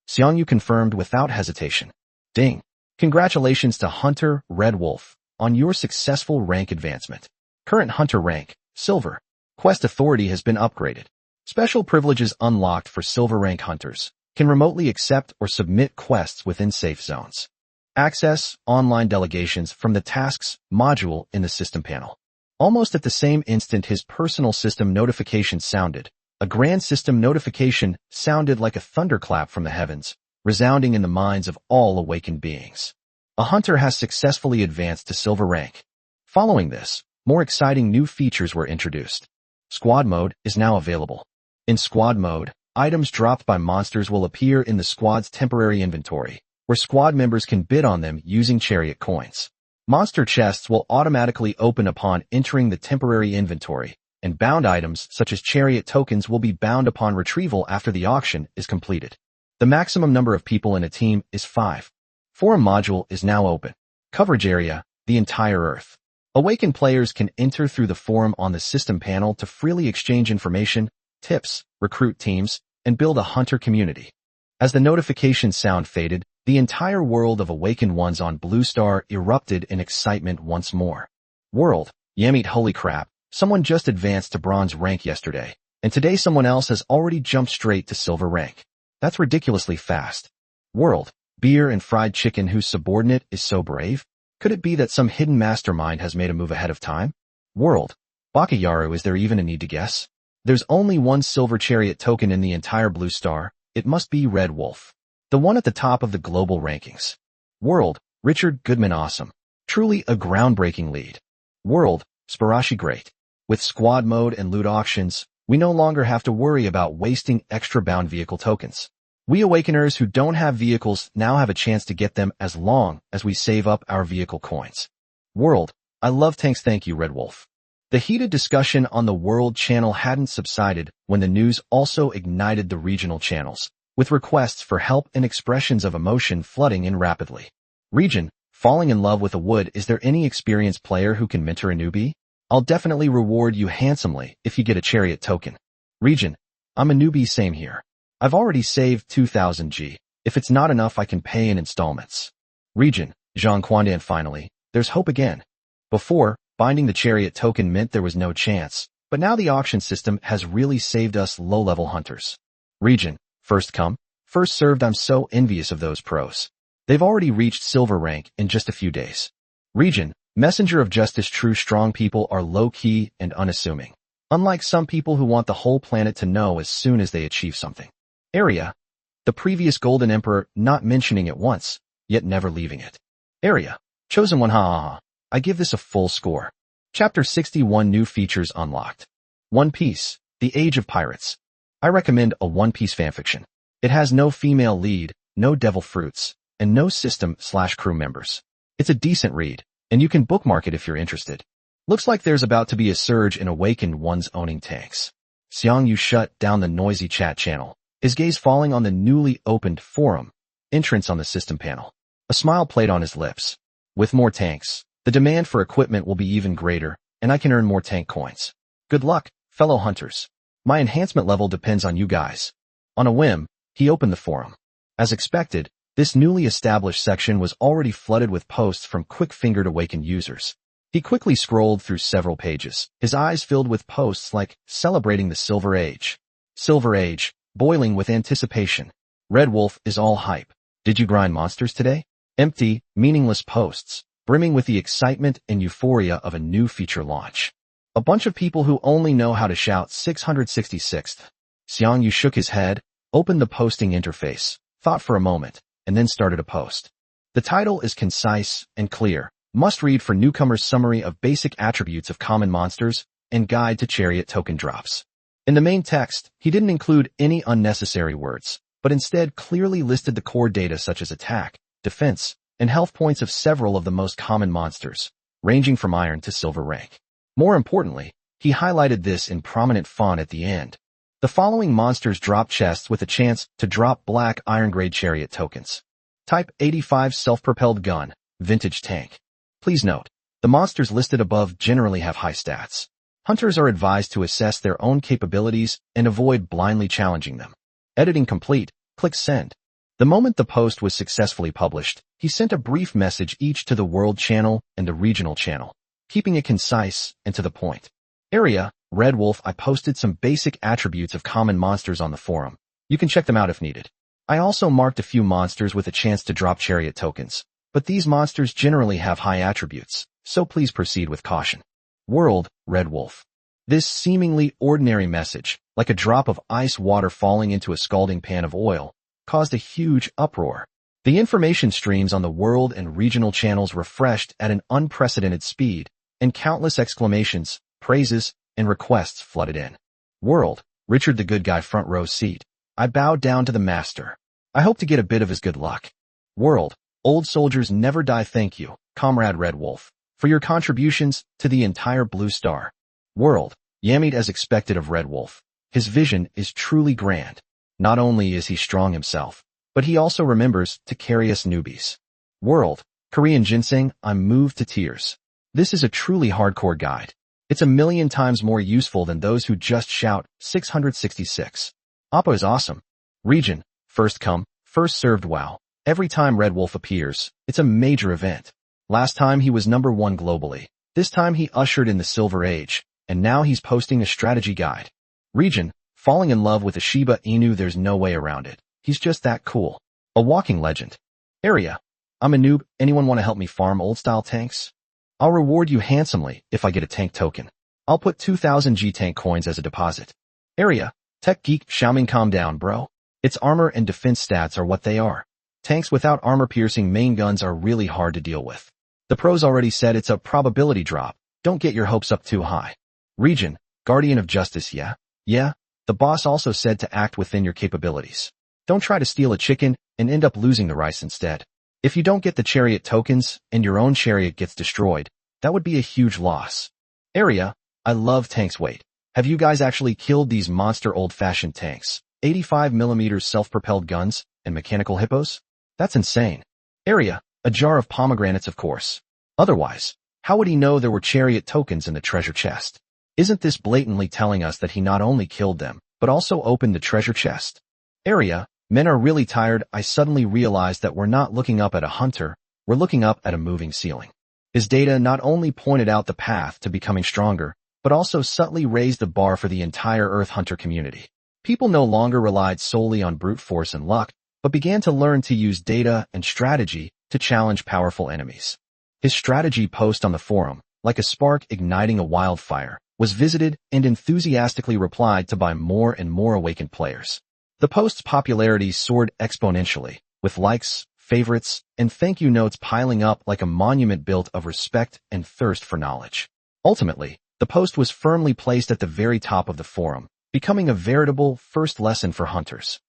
Xiang Yu confirmed without hesitation. Ding. Congratulations to Hunter Red Wolf on your successful rank advancement. Current hunter rank, Silver. Quest authority has been upgraded. Special privileges unlocked for Silver rank hunters. Can remotely accept or submit quests within safe zones. Access online delegations from the tasks module in the system panel. Almost at the same instant his personal system notification sounded, a grand system notification sounded like a thunderclap from the heavens, resounding in the minds of all awakened beings. A hunter has successfully advanced to Silver rank. Following this, more exciting new features were introduced. Squad mode is now available. In squad mode, items dropped by monsters will appear in the squad's temporary inventory, where squad members can bid on them using Chariot coins. Monster chests will automatically open upon entering the temporary inventory, and bound items such as Chariot tokens will be bound upon retrieval after the auction is completed. The maximum number of people in a team is 5. Forum module is now open. Coverage area, the entire Earth. Awakened players can enter through the forum on the system panel to freely exchange information, tips, recruit teams, and build a hunter community. As the notification sound faded, the entire world of awakened ones on Blue Star erupted in excitement once more. World, Yamit, holy crap, someone just advanced to bronze rank yesterday, and today someone else has already jumped straight to silver rank. That's ridiculously fast. World, beer and fried chicken whose subordinate is so brave? Could it be that some hidden mastermind has made a move ahead of time? World, Bakayaru, is there even a need to guess? There's only one silver chariot token in the entire Blue Star. It must be Red Wolf, the one at the top of the global rankings. World, Richard Goodman, awesome. Truly a groundbreaking lead. World, Sparashi, great. With squad mode and loot auctions, we no longer have to worry about wasting extra bound vehicle tokens. We awakeners who don't have vehicles now have a chance to get them as long as we save up our vehicle coins. World, I love tanks, thank you, Red Wolf. The heated discussion on the World channel hadn't subsided when the news also ignited the regional channels, with requests for help and expressions of emotion flooding in rapidly. Region, falling in love with a wood, is there any experienced player who can mentor a newbie? I'll definitely reward you handsomely if you get a chariot token. Region, I'm a newbie, same here. I've already saved 2000 G. If it's not enough, I can pay in installments. Region, Zhang Quandan, finally, there's hope again. Before, binding the chariot token meant there was no chance, but now the auction system has really saved us low-level hunters. Region, first come, first served. I'm so envious of those pros. They've already reached silver rank in just a few days. Region, messenger of justice, true strong people are low-key and unassuming, unlike some people who want the whole planet to know as soon as they achieve something. Area, the previous Golden Emperor, not mentioning it once, yet never leaving it. Area, chosen one, ha ha ha. I give this a full score. Chapter 61, new features unlocked. One Piece, The Age of Pirates. I recommend a One Piece fanfiction. It has no female lead, no devil fruits, and no system/crew members. It's a decent read, and you can bookmark it if you're interested. Looks like there's about to be a surge in awakened ones owning tanks. Xiang Yu shut down the noisy chat channel, his gaze falling on the newly opened forum, entrance on the system panel. A smile played on his lips. With more tanks, the demand for equipment will be even greater, and I can earn more tank coins. Good luck, fellow hunters. My enhancement level depends on you guys. On a whim, he opened the forum. As expected, this newly established section was already flooded with posts from quick-fingered awakened users. He quickly scrolled through several pages, his eyes filled with posts like celebrating the Silver Age. Silver Age, boiling with anticipation. Red Wolf is all hype. Did you grind monsters today? Empty, meaningless posts, brimming with the excitement and euphoria of a new feature launch. A bunch of people who only know how to shout 666th. Xiang Yu shook his head, opened the posting interface, thought for a moment, and then started a post. The title is concise and clear. Must read for newcomers: summary of basic attributes of common monsters and guide to chariot token drops. In the main text, he didn't include any unnecessary words, but instead clearly listed the core data such as attack, defense, and health points of several of the most common monsters, ranging from iron to silver rank. More importantly, he highlighted this in prominent font at the end. The following monsters drop chests with a chance to drop black iron-grade chariot tokens. Type 85 self-propelled gun, vintage tank. Please note, the monsters listed above generally have high stats. Hunters are advised to assess their own capabilities and avoid blindly challenging them. Editing complete, click send. The moment the post was successfully published, he sent a brief message each to the World channel and the regional channel, keeping it concise and to the point. Area, Red Wolf, I posted some basic attributes of common monsters on the forum. You can check them out if needed. I also marked a few monsters with a chance to drop chariot tokens, but these monsters generally have high attributes, so please proceed with caution. World, Red Wolf. This seemingly ordinary message, like a drop of ice water falling into a scalding pan of oil, caused a huge uproar. The information streams on the World and regional channels refreshed at an unprecedented speed, and countless exclamations, praises, and requests flooded in. World, Richard the good guy, front row seat. I bowed down to the master. I hope to get a bit of his good luck. World, old soldiers never die, thank you, Comrade Red Wolf, for your contributions to the entire Blue Star. World, Yamit, as expected of Red Wolf. His vision is truly grand. Not only is he strong himself, but he also remembers to carry us newbies. World, Korean Ginseng, I'm moved to tears. This is a truly hardcore guide. It's a million times more useful than those who just shout 666. Oppo is awesome. Region, first come, first served. Wow. Every time Red Wolf appears, it's a major event. Last time he was number 1 globally. This time he ushered in the Silver Age, and now he's posting a strategy guide. Region, falling in love with a Shiba Inu. There's no way around it. He's just that cool. A walking legend. Area, I'm a noob. Anyone want to help me farm old-style tanks? I'll reward you handsomely if I get a tank token. I'll put 2,000 G-Tank coins as a deposit. Area, Tech Geek. Xiaoming, calm down, bro. Its armor and defense stats are what they are. Tanks without armor-piercing main guns are really hard to deal with. The pros already said it's a probability drop. Don't get your hopes up too high. Region, Guardian of Justice. Yeah. The boss also said to act within your capabilities. Don't try to steal a chicken and end up losing the rice instead. If you don't get the Chariot tokens and your own chariot gets destroyed, that would be a huge loss. Area, I love tanks. Wait, have you guys actually killed these monster old-fashioned tanks? 85mm self-propelled guns and mechanical hippos? That's insane. Area, a jar of pomegranates, of course. Otherwise, how would he know there were Chariot tokens in the treasure chest? Isn't this blatantly telling us that he not only killed them, but also opened the treasure chest? Area, men are really tired. I suddenly realized that we're not looking up at a hunter, we're looking up at a moving ceiling. His data not only pointed out the path to becoming stronger, but also subtly raised the bar for the entire Earth Hunter community. People no longer relied solely on brute force and luck, but began to learn to use data and strategy to challenge powerful enemies. His strategy post on the forum, like a spark igniting a wildfire, was visited and enthusiastically replied to by more and more awakened players. The post's popularity soared exponentially, with likes, favorites, and thank you notes piling up like a monument built of respect and thirst for knowledge. Ultimately, the post was firmly placed at the very top of the forum, becoming a veritable first lesson for hunters.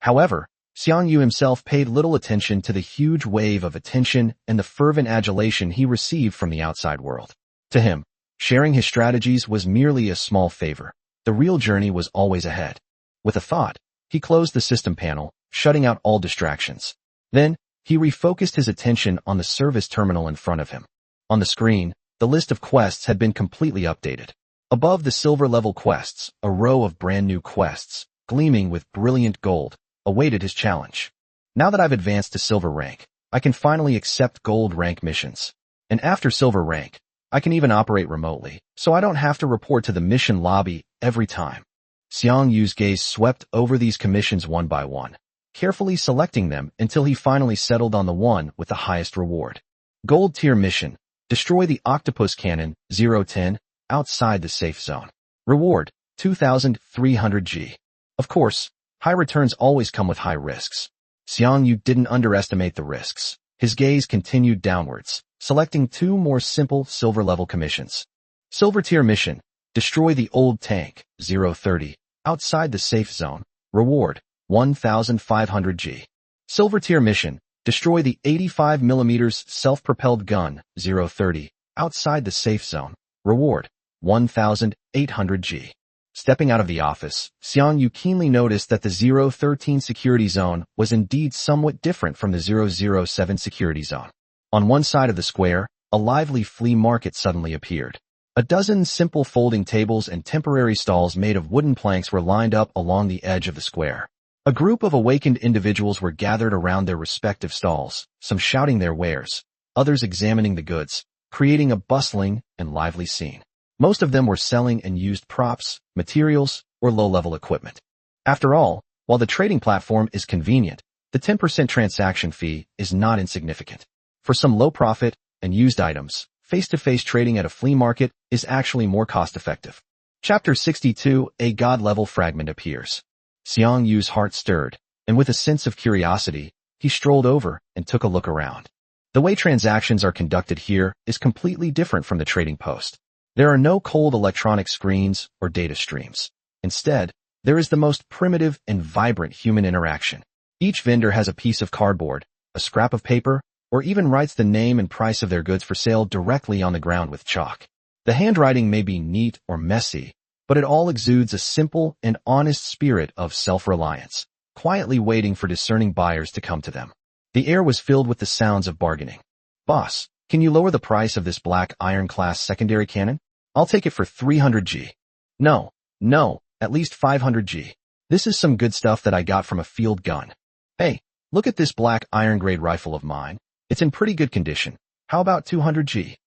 However, Xiang Yu himself paid little attention to the huge wave of attention and the fervent adulation he received from the outside world. To him, sharing his strategies was merely a small favor. The real journey was always ahead. With a thought, he closed the system panel, shutting out all distractions. Then, he refocused his attention on the service terminal in front of him. On the screen, the list of quests had been completely updated. Above the silver-level quests, a row of brand-new quests, gleaming with brilliant gold, awaited his challenge. Now that I've advanced to silver rank, I can finally accept gold rank missions. And after silver rank, I can even operate remotely, so I don't have to report to the mission lobby every time. Xiang Yu's gaze swept over these commissions one by one, carefully selecting them until he finally settled on the one with the highest reward. Gold tier mission, destroy the octopus cannon, 010, outside the safe zone. Reward, 2,300 G. Of course, high returns always come with high risks. Xiang Yu didn't underestimate the risks. His gaze continued downwards, selecting 2 more simple silver-level commissions. Silver tier mission, destroy the old tank, 030, outside the safe zone. Reward, 1,500 G. Silver tier mission, destroy the 85mm self-propelled gun, 030, outside the safe zone. Reward, 1,800 G. Stepping out of the office, Xiang Yu keenly noticed that the 013 security zone was indeed somewhat different from the 007 security zone. On one side of the square, a lively flea market suddenly appeared. A dozen simple folding tables and temporary stalls made of wooden planks were lined up along the edge of the square. A group of awakened individuals were gathered around their respective stalls, some shouting their wares, others examining the goods, creating a bustling and lively scene. Most of them were selling and used props, materials, or low-level equipment. After all, while the trading platform is convenient, the 10% transaction fee is not insignificant. For some low-profit and used items, face-to-face trading at a flea market is actually more cost-effective. Chapter 62, a god-level fragment appears. Xiang Yu's heart stirred, and with a sense of curiosity, he strolled over and took a look around. The way transactions are conducted here is completely different from the trading post. There are no cold electronic screens or data streams. Instead, there is the most primitive and vibrant human interaction. Each vendor has a piece of cardboard, a scrap of paper, or even writes the name and price of their goods for sale directly on the ground with chalk. The handwriting may be neat or messy, but it all exudes a simple and honest spirit of self-reliance, quietly waiting for discerning buyers to come to them. The air was filled with the sounds of bargaining. Boss, can you lower the price of this black iron-class secondary cannon? I'll take it for 300 G. No, no, at least 500 G. This is some good stuff that I got from a field gun. Hey, look at this black iron grade rifle of mine. It's in pretty good condition. How about 200 G?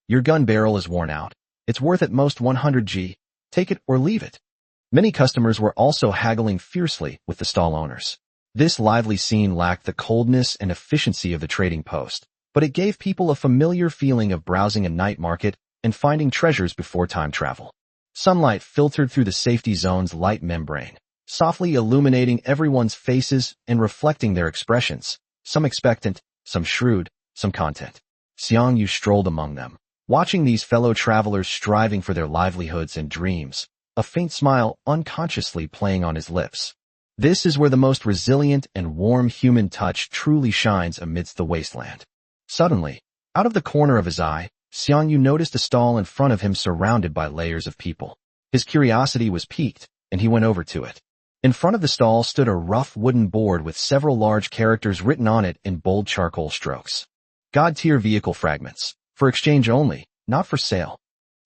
Your gun barrel is worn out. It's worth at most 100 G. Take it or leave it. Many customers were also haggling fiercely with the stall owners. This lively scene lacked the coldness and efficiency of the trading post, but it gave people a familiar feeling of browsing a night market and finding treasures before time travel. Sunlight filtered through the safety zone's light membrane, softly illuminating everyone's faces and reflecting their expressions, some expectant, some shrewd, some content. Xiang Yu strolled among them, watching these fellow travelers striving for their livelihoods and dreams, a faint smile unconsciously playing on his lips. This is where the most resilient and warm human touch truly shines amidst the wasteland. Suddenly, out of the corner of his eye, Xiang Yu noticed a stall in front of him surrounded by layers of people. His curiosity was piqued, and he went over to it. In front of the stall stood a rough wooden board with several large characters written on it in bold charcoal strokes. God-tier vehicle fragments, for exchange only, not for sale.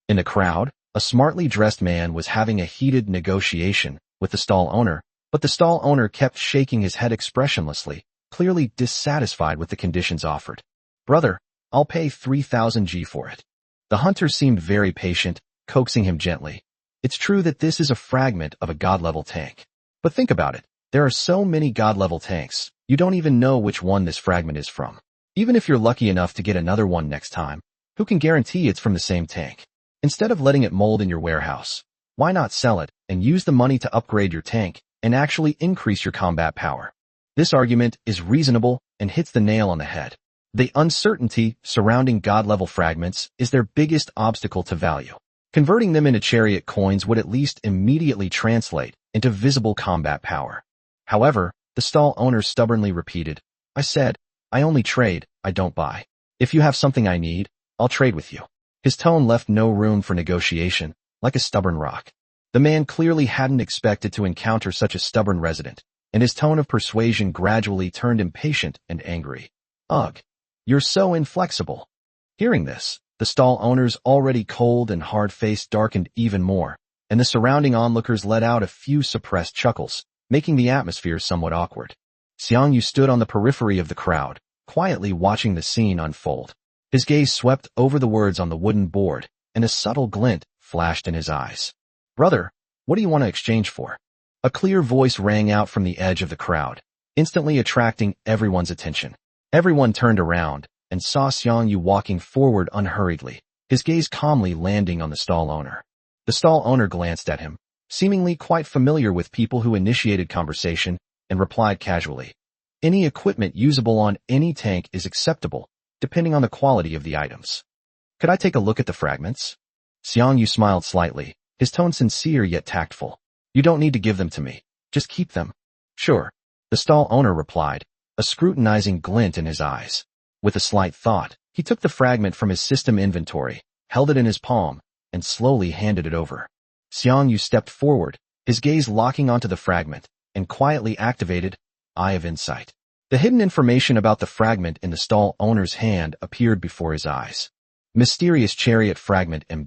In the crowd, a smartly dressed man was having a heated negotiation with the stall owner, but the stall owner kept shaking his head expressionlessly, clearly dissatisfied with the conditions offered. Brother, I'll pay 3,000 G for it. The hunter seemed very patient, coaxing him gently. It's true that this is a fragment of a god-level tank. But think about it, there are so many god-level tanks, you don't even know which one this fragment is from. Even if you're lucky enough to get another one next time, who can guarantee it's from the same tank? Instead of letting it mold in your warehouse, why not sell it and use the money to upgrade your tank and actually increase your combat power? This argument is reasonable and hits the nail on the head. The uncertainty surrounding god-level fragments is their biggest obstacle to value. Converting them into chariot coins would at least immediately translate into visible combat power. However, the stall owner stubbornly repeated, I said, I only trade, I don't buy. If you have something I need, I'll trade with you. His tone left no room for negotiation, like a stubborn rock. The man clearly hadn't expected to encounter such a stubborn resident, and his tone of persuasion gradually turned impatient and angry. Ugh, you're so inflexible. Hearing this, the stall owner's already cold and hard face darkened even more, and the surrounding onlookers let out a few suppressed chuckles, making the atmosphere somewhat awkward. Xiang Yu stood on the periphery of the crowd, quietly watching the scene unfold. His gaze swept over the words on the wooden board, and a subtle glint flashed in his eyes. Brother, what do you want to exchange for? A clear voice rang out from the edge of the crowd, instantly attracting everyone's attention. Everyone turned around and saw Xiang Yu walking forward unhurriedly, his gaze calmly landing on the stall owner. The stall owner glanced at him, seemingly quite familiar with people who initiated conversation, and replied casually, any equipment usable on any tank is acceptable, depending on the quality of the items. Could I take a look at the fragments? Xiang Yu smiled slightly, his tone sincere yet tactful. You don't need to give them to me. Just keep them. Sure. The stall owner replied, a scrutinizing glint in his eyes. With a slight thought, he took the fragment from his system inventory, held it in his palm, and slowly handed it over. Xiang Yu stepped forward, his gaze locking onto the fragment, and quietly activated Eye of Insight. The hidden information about the fragment in the stall owner's hand appeared before his eyes. Mysterious Chariot Fragment M-.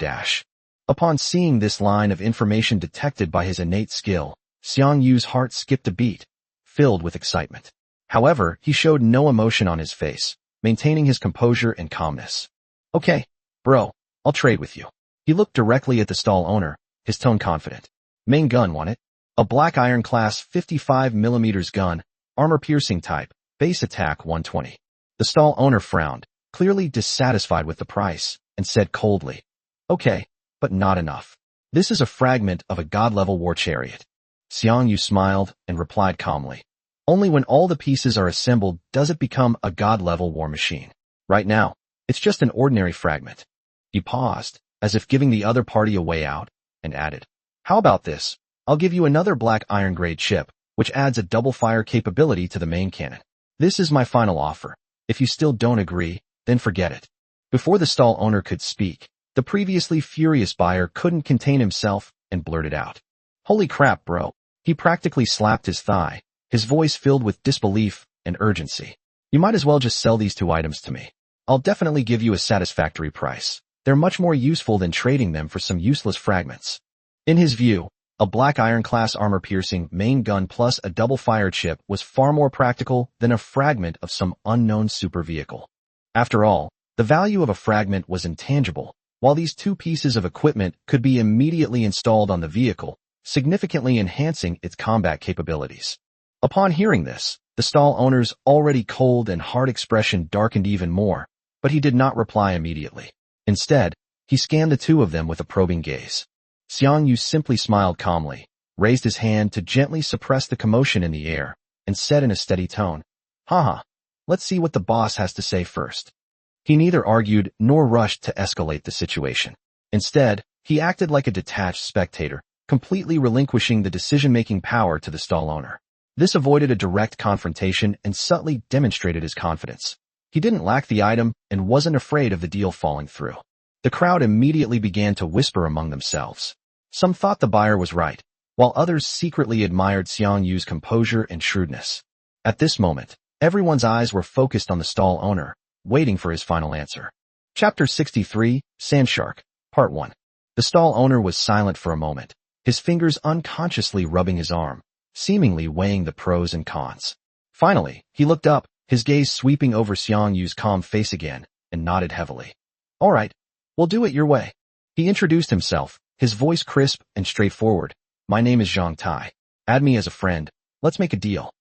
Upon seeing this line of information detected by his innate skill, Xiang Yu's heart skipped a beat, filled with excitement. However, he showed no emotion on his face, maintaining his composure and calmness. Okay, bro, I'll trade with you. He looked directly at the stall owner, his tone confident. Main gun, want it? A black iron class 55mm gun, armor-piercing type, base attack 120. The stall owner frowned, clearly dissatisfied with the price, and said coldly, okay, but not enough. This is a fragment of a god-level war chariot. Xiang Yu smiled and replied calmly, only when all the pieces are assembled does it become a god-level war machine. Right now, it's just an ordinary fragment. He paused, as if giving the other party a way out, and added, how about this? I'll give you another black iron-grade chip, which adds a double-fire capability to the main cannon. This is my final offer. If you still don't agree, then forget it. Before the stall owner could speak, the previously furious buyer couldn't contain himself and blurted out, holy crap, bro. He practically slapped his thigh, his voice filled with disbelief and urgency. You might as well just sell these two items to me. I'll definitely give you a satisfactory price. they're much more useful than trading them for some useless fragments. In his view, a black iron-class armor-piercing main gun plus a double-fire chip was far more practical than a fragment of some unknown super vehicle. After all, the value of a fragment was intangible, while these two pieces of equipment could be immediately installed on the vehicle, significantly enhancing its combat capabilities. Upon hearing this, the stall owner's already cold and hard expression darkened even more, but he did not reply immediately. Instead, he scanned the two of them with a probing gaze. Xiang Yu simply smiled calmly, raised his hand to gently suppress the commotion in the air, and said in a steady tone, "Haha, let's see what the boss has to say first." He neither argued nor rushed to escalate the situation. Instead, he acted like a detached spectator, completely relinquishing the decision-making power to the stall owner. This avoided a direct confrontation and subtly demonstrated his confidence. He didn't lack the item and wasn't afraid of the deal falling through. The crowd immediately began to whisper among themselves. Some thought the buyer was right, while others secretly admired Xiang Yu's composure and shrewdness. At this moment, everyone's eyes were focused on the stall owner, waiting for his final answer. Chapter 63, Sandshark, Part 1. The stall owner was silent for a moment, his fingers unconsciously rubbing his arm, seemingly weighing the pros and cons. Finally, he looked up, his gaze sweeping over Xiang Yu's calm face again, and nodded heavily. "All right, we'll do it your way." He introduced himself, his voice crisp and straightforward. "My name is Zhang Tai. Add me as a friend. Let's make a deal."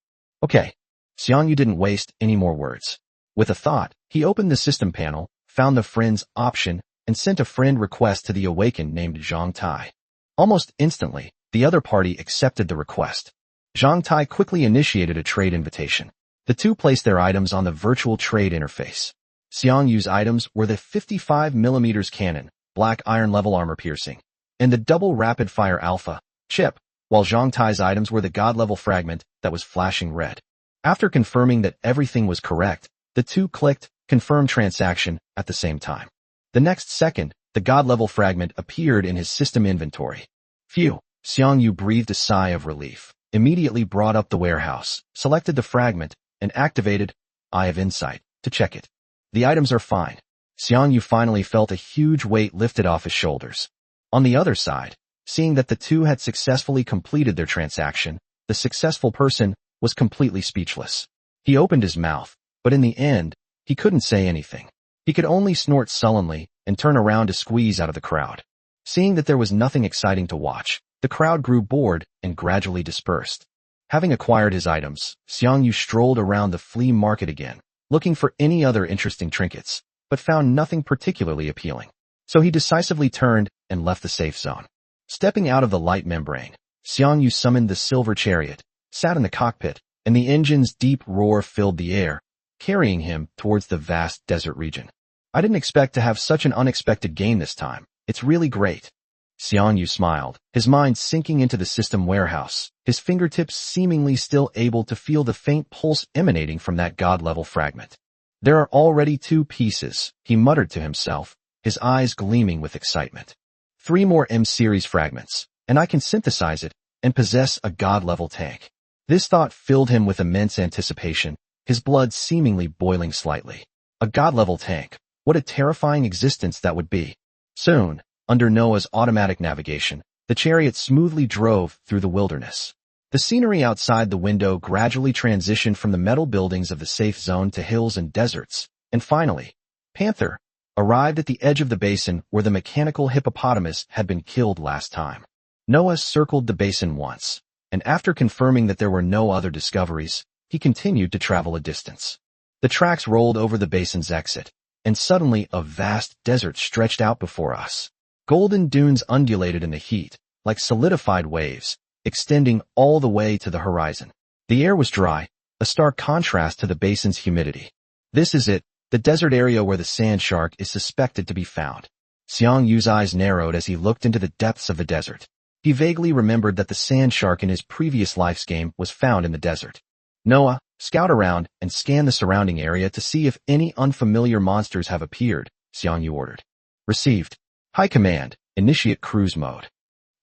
"Okay." Xiang Yu didn't waste any more words. With a thought, he opened the system panel, found the friends option, and sent a friend request to the awakened named Zhang Tai. Almost instantly, the other party accepted the request. Zhang Tai quickly initiated a trade invitation. The two placed their items on the virtual trade interface. Xiang Yu's items were the 55mm cannon, black iron level armor piercing, and the double rapid-fire alpha chip, while Zhang Tai's items were the god-level fragment that was flashing red. After confirming that everything was correct, the two clicked confirm transaction at the same time. The next second, the god-level fragment appeared in his system inventory. Phew, Xiang Yu breathed a sigh of relief, immediately brought up the warehouse, selected the fragment, and activated Eye of Insight to check it. The items are fine. Xiang Yu finally felt a huge weight lifted off his shoulders. On the other side, seeing that the two had successfully completed their transaction, the successful person was completely speechless. He opened his mouth, but in the end, he couldn't say anything. He could only snort sullenly and turn around to squeeze out of the crowd. Seeing that there was nothing exciting to watch, the crowd grew bored and gradually dispersed. Having acquired his items, Xiang Yu strolled around the flea market again, looking for any other interesting trinkets, but found nothing particularly appealing. So he decisively turned and left the safe zone. Stepping out of the light membrane, Xiang Yu summoned the silver chariot, sat in the cockpit, and the engine's deep roar filled the air, carrying him towards the vast desert region. "I didn't expect to have such an unexpected gain this time. It's really great." Xiang Yu smiled, his mind sinking into the system warehouse, his fingertips seemingly still able to feel the faint pulse emanating from that god-level fragment. "There are already 2 pieces," he muttered to himself, his eyes gleaming with excitement. 3 more M-series fragments, and I can synthesize it and possess a god-level tank. This thought filled him with immense anticipation, his blood seemingly boiling slightly. A god-level tank, what a terrifying existence that would be. Soon, under Noah's automatic navigation, the chariot smoothly drove through the wilderness. The scenery outside the window gradually transitioned from the metal buildings of the safe zone to hills and deserts, and finally, Panther arrived at the edge of the basin where the mechanical hippopotamus had been killed last time. Noah circled the basin once, and after confirming that there were no other discoveries, he continued to travel a distance. The tracks rolled over the basin's exit, and suddenly a vast desert stretched out before us. Golden dunes undulated in the heat, like solidified waves, extending all the way to the horizon. The air was dry, a stark contrast to the basin's humidity. "This is it, the desert area where the sand shark is suspected to be found." Xiang Yu's eyes narrowed as he looked into the depths of the desert. He vaguely remembered that the sand shark in his previous life's game was found in the desert. "Noah, scout around and scan the surrounding area to see if any unfamiliar monsters have appeared," Xiang Yu ordered. "Received. High command, initiate cruise mode."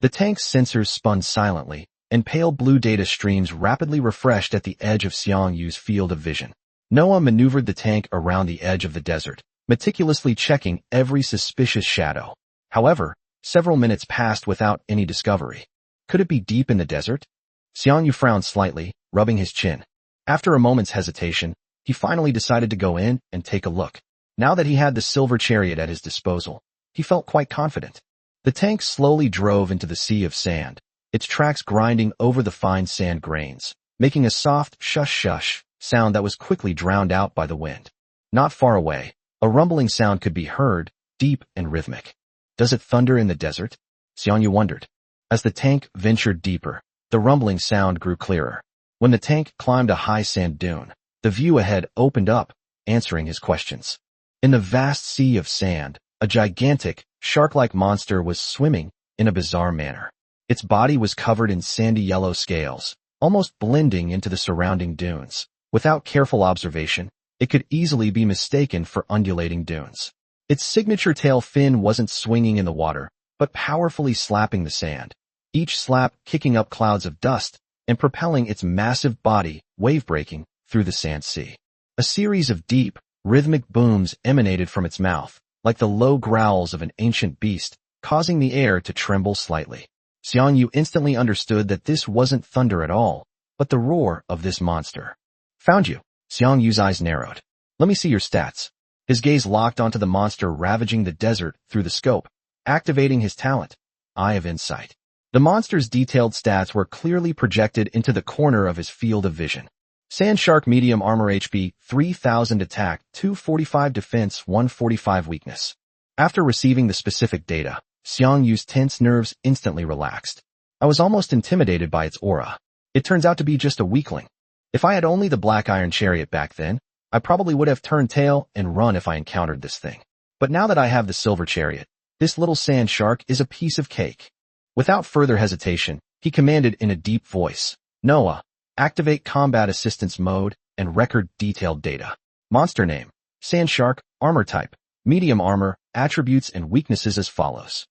The tank's sensors spun silently, and pale blue data streams rapidly refreshed at the edge of Xiang Yu's field of vision. Noah maneuvered the tank around the edge of the desert, meticulously checking every suspicious shadow. However, several minutes passed without any discovery. Could it be deep in the desert? Xiang Yu frowned slightly, rubbing his chin. After a moment's hesitation, he finally decided to go in and take a look. Now that he had the silver chariot at his disposal, he felt quite confident. The tank slowly drove into the sea of sand, its tracks grinding over the fine sand grains, making a soft shush-shush sound that was quickly drowned out by the wind. Not far away, a rumbling sound could be heard, deep and rhythmic. Does it thunder in the desert? Xiang Yu wondered. As the tank ventured deeper, the rumbling sound grew clearer. When the tank climbed a high sand dune, the view ahead opened up, answering his questions. In the vast sea of sand, a gigantic, shark-like monster was swimming in a bizarre manner. Its body was covered in sandy yellow scales, almost blending into the surrounding dunes. Without careful observation, it could easily be mistaken for undulating dunes. Its signature tail fin wasn't swinging in the water, but powerfully slapping the sand, each slap kicking up clouds of dust and propelling its massive body, wave-breaking, through the sand sea. A series of deep, rhythmic booms emanated from its mouth, like the low growls of an ancient beast, causing the air to tremble slightly. Xiang Yu instantly understood that this wasn't thunder at all, but the roar of this monster. Found you. Xiang Yu's eyes narrowed. Let me see your stats. His gaze locked onto the monster ravaging the desert through the scope, activating his talent, Eye of Insight. The monster's detailed stats were clearly projected into the corner of his field of vision. Sand Shark medium armor HP, 3000 attack, 245 defense, 145 weakness. After receiving the specific data, Xiang Yu's tense nerves instantly relaxed. I was almost intimidated by its aura. It turns out to be just a weakling. If I had only the Black Iron Chariot back then, I probably would have turned tail and run if I encountered this thing. But now that I have the Silver Chariot, this little sand shark is a piece of cake. Without further hesitation, he commanded in a deep voice, Noah, activate combat assistance mode and record detailed data. Monster name, Sand Shark, armor type, medium armor, attributes and weaknesses as follows.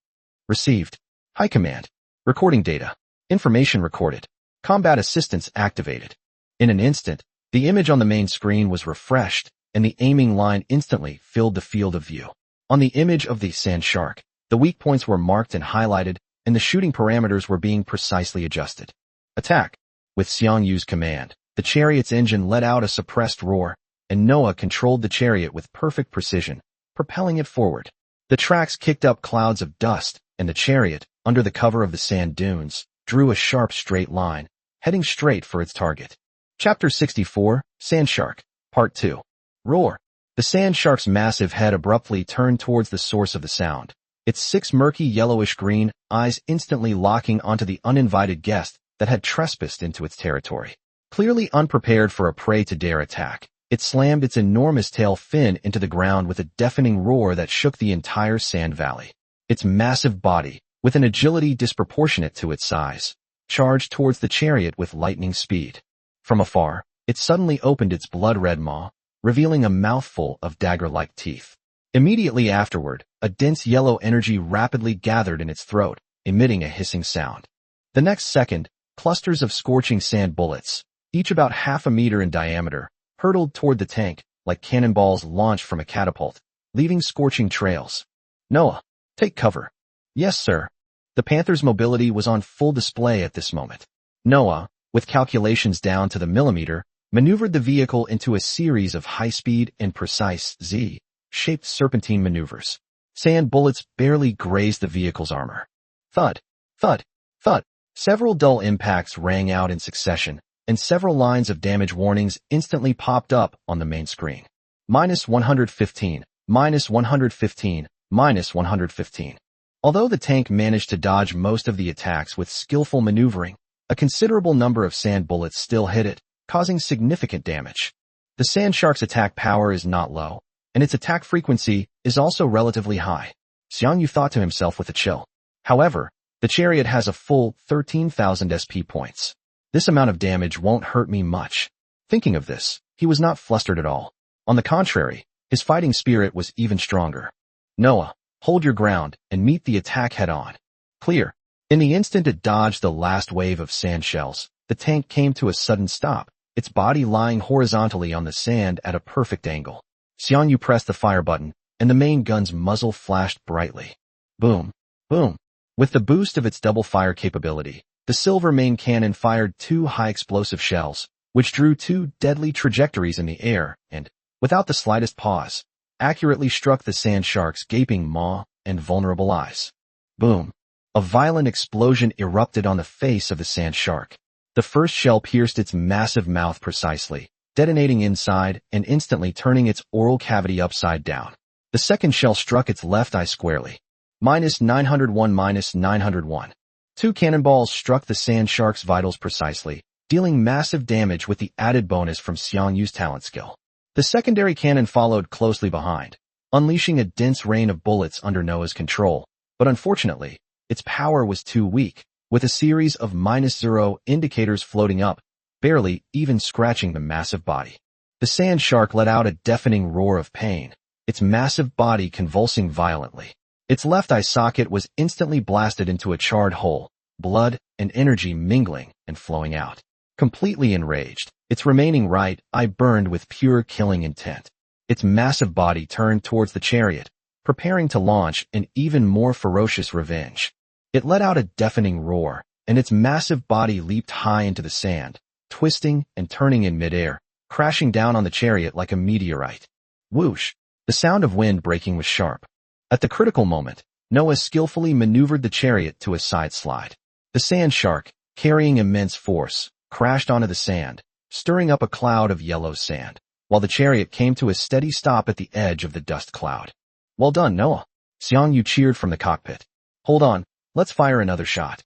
Received. High command. Recording data. Information recorded. Combat assistance activated. In an instant, the image on the main screen was refreshed, and the aiming line instantly filled the field of view. On the image of the Sand Shark, the weak points were marked and highlighted, and the shooting parameters were being precisely adjusted. Attack. With Xiang Yu's command, the chariot's engine let out a suppressed roar, and Noah controlled the chariot with perfect precision, propelling it forward. The tracks kicked up clouds of dust, and the chariot, under the cover of the sand dunes, drew a sharp straight line, heading straight for its target. Chapter 64, Sand Shark, Part 2. Roar. The sand shark's massive head abruptly turned towards the source of the sound, its 6 murky yellowish-green eyes instantly locking onto the uninvited guest that had trespassed into its territory. Clearly unprepared for a prey to dare attack, it slammed its enormous tail fin into the ground with a deafening roar that shook the entire sand valley. Its massive body, with an agility disproportionate to its size, charged towards the chariot with lightning speed. From afar, it suddenly opened its blood-red maw, revealing a mouthful of dagger-like teeth. Immediately afterward, a dense yellow energy rapidly gathered in its throat, emitting a hissing sound. The next second, clusters of scorching sand bullets, each about half a meter in diameter, hurtled toward the tank like cannonballs launched from a catapult, leaving scorching trails. Noah, take cover. Yes, sir. The Panther's mobility was on full display at this moment. Noah, with calculations down to the millimeter, maneuvered the vehicle into a series of high-speed and precise Z-shaped serpentine maneuvers. Sand bullets barely grazed the vehicle's armor. Thud, thud, thud. Several dull impacts rang out in succession, and several lines of damage warnings instantly popped up on the main screen. -115, -115, -115. Although the tank managed to dodge most of the attacks with skillful maneuvering, a considerable number of sand bullets still hit it, causing significant damage. The sand shark's attack power is not low, and its attack frequency is also relatively high. Xiang Yu thought to himself with a chill. However, the chariot has a full 13,000 SP points. This amount of damage won't hurt me much. Thinking of this, he was not flustered at all. On the contrary, his fighting spirit was even stronger. Noah, hold your ground and meet the attack head-on. Clear. In the instant it dodged the last wave of sand shells, the tank came to a sudden stop, its body lying horizontally on the sand at a perfect angle. Xiang Yu pressed the fire button, and the main gun's muzzle flashed brightly. Boom, boom. With the boost of its double-fire capability, the silver main cannon fired 2 high-explosive shells, which drew 2 deadly trajectories in the air and, without the slightest pause, accurately struck the sand shark's gaping maw and vulnerable eyes. Boom. A violent explosion erupted on the face of the sand shark. The first shell pierced its massive mouth precisely, detonating inside and instantly turning its oral cavity upside down. The second shell struck its left eye squarely. -901 -901. 2 cannonballs struck the sand shark's vitals precisely, dealing massive damage with the added bonus from Xiang Yu's talent skill. The secondary cannon followed closely behind, unleashing a dense rain of bullets under Noah's control, but unfortunately, its power was too weak, with a series of -0 indicators floating up, barely even scratching the massive body. The sand shark let out a deafening roar of pain, its massive body convulsing violently. Its left eye socket was instantly blasted into a charred hole, blood and energy mingling and flowing out. Completely enraged, its remaining right eye burned with pure killing intent. Its massive body turned towards the chariot, preparing to launch an even more ferocious revenge. It let out a deafening roar, and its massive body leaped high into the sand, twisting and turning in midair, crashing down on the chariot like a meteorite. Whoosh! The sound of wind breaking was sharp. At the critical moment, Noah skillfully maneuvered the chariot to a side slide. The sand shark, carrying immense force, crashed onto the sand, stirring up a cloud of yellow sand, while the chariot came to a steady stop at the edge of the dust cloud. Well done, Noah! Xiang Yu cheered from the cockpit. Hold on, let's fire another shot.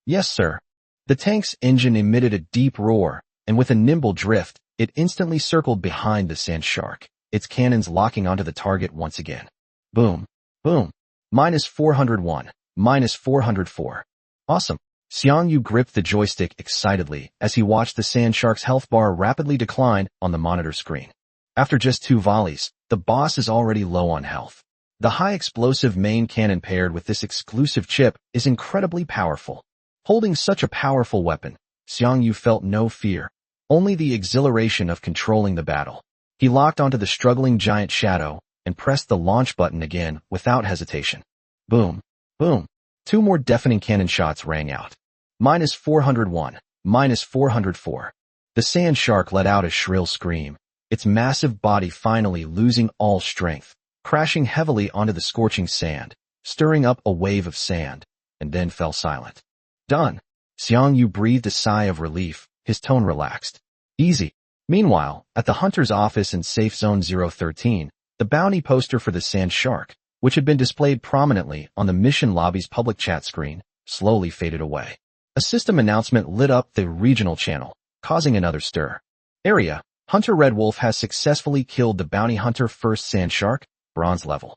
Yes, sir. The tank's engine emitted a deep roar, and with a nimble drift, it instantly circled behind the sand shark, its cannons locking onto the target once again. Boom, boom. -401, -404. Awesome. Xiang Yu gripped the joystick excitedly as he watched the sand shark's health bar rapidly decline on the monitor screen. After just 2 volleys, the boss is already low on health. The high-explosive main cannon paired with this exclusive chip is incredibly powerful. Holding such a powerful weapon, Xiang Yu felt no fear, only the exhilaration of controlling the battle. He locked onto the struggling giant shadow and pressed the launch button again without hesitation. Boom, boom. 2 more deafening cannon shots rang out. -401, -404. The sand shark let out a shrill scream, its massive body finally losing all strength, crashing heavily onto the scorching sand, stirring up a wave of sand, and then fell silent. Done. Xiang Yu breathed a sigh of relief, his tone relaxed. Easy. Meanwhile, at the hunter's office in Safe Zone 013, the bounty poster for the sand shark, which had been displayed prominently on the mission lobby's public chat screen, slowly faded away. A system announcement lit up the regional channel, causing another stir. Area: Hunter Red Wolf has successfully killed the bounty hunter first sand shark, bronze level.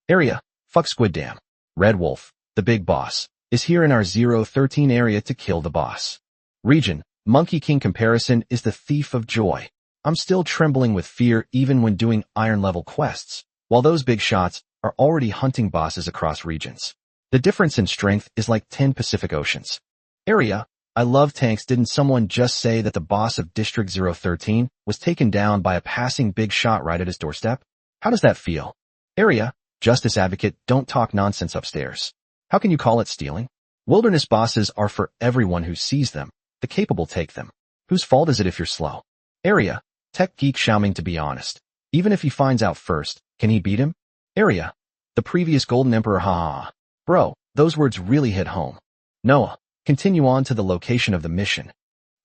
Area: Fuck Squid Dam. Red Wolf, the big boss, is here in our 013 area to kill the boss. Region: Monkey King comparison is the thief of joy. I'm still trembling with fear even when doing iron level quests, while those big shots are already hunting bosses across regions. The difference in strength is like 10 Pacific Oceans. Area: I love tanks. Didn't someone just say that the boss of District 013 was taken down by a passing big shot right at his doorstep? How does that feel? Area: Justice Advocate, don't talk nonsense upstairs. How can you call it stealing? Wilderness bosses are for everyone who sees them. The capable take them. Whose fault is it if you're slow? Area: Tech Geek Xiaoming, to be honest. Even if he finds out first, can he beat him? Area: The previous Golden Emperor, haha. Bro, those words really hit home. Noah, continue on to the location of the mission.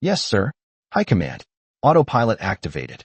Yes, sir. High Command. Autopilot activated.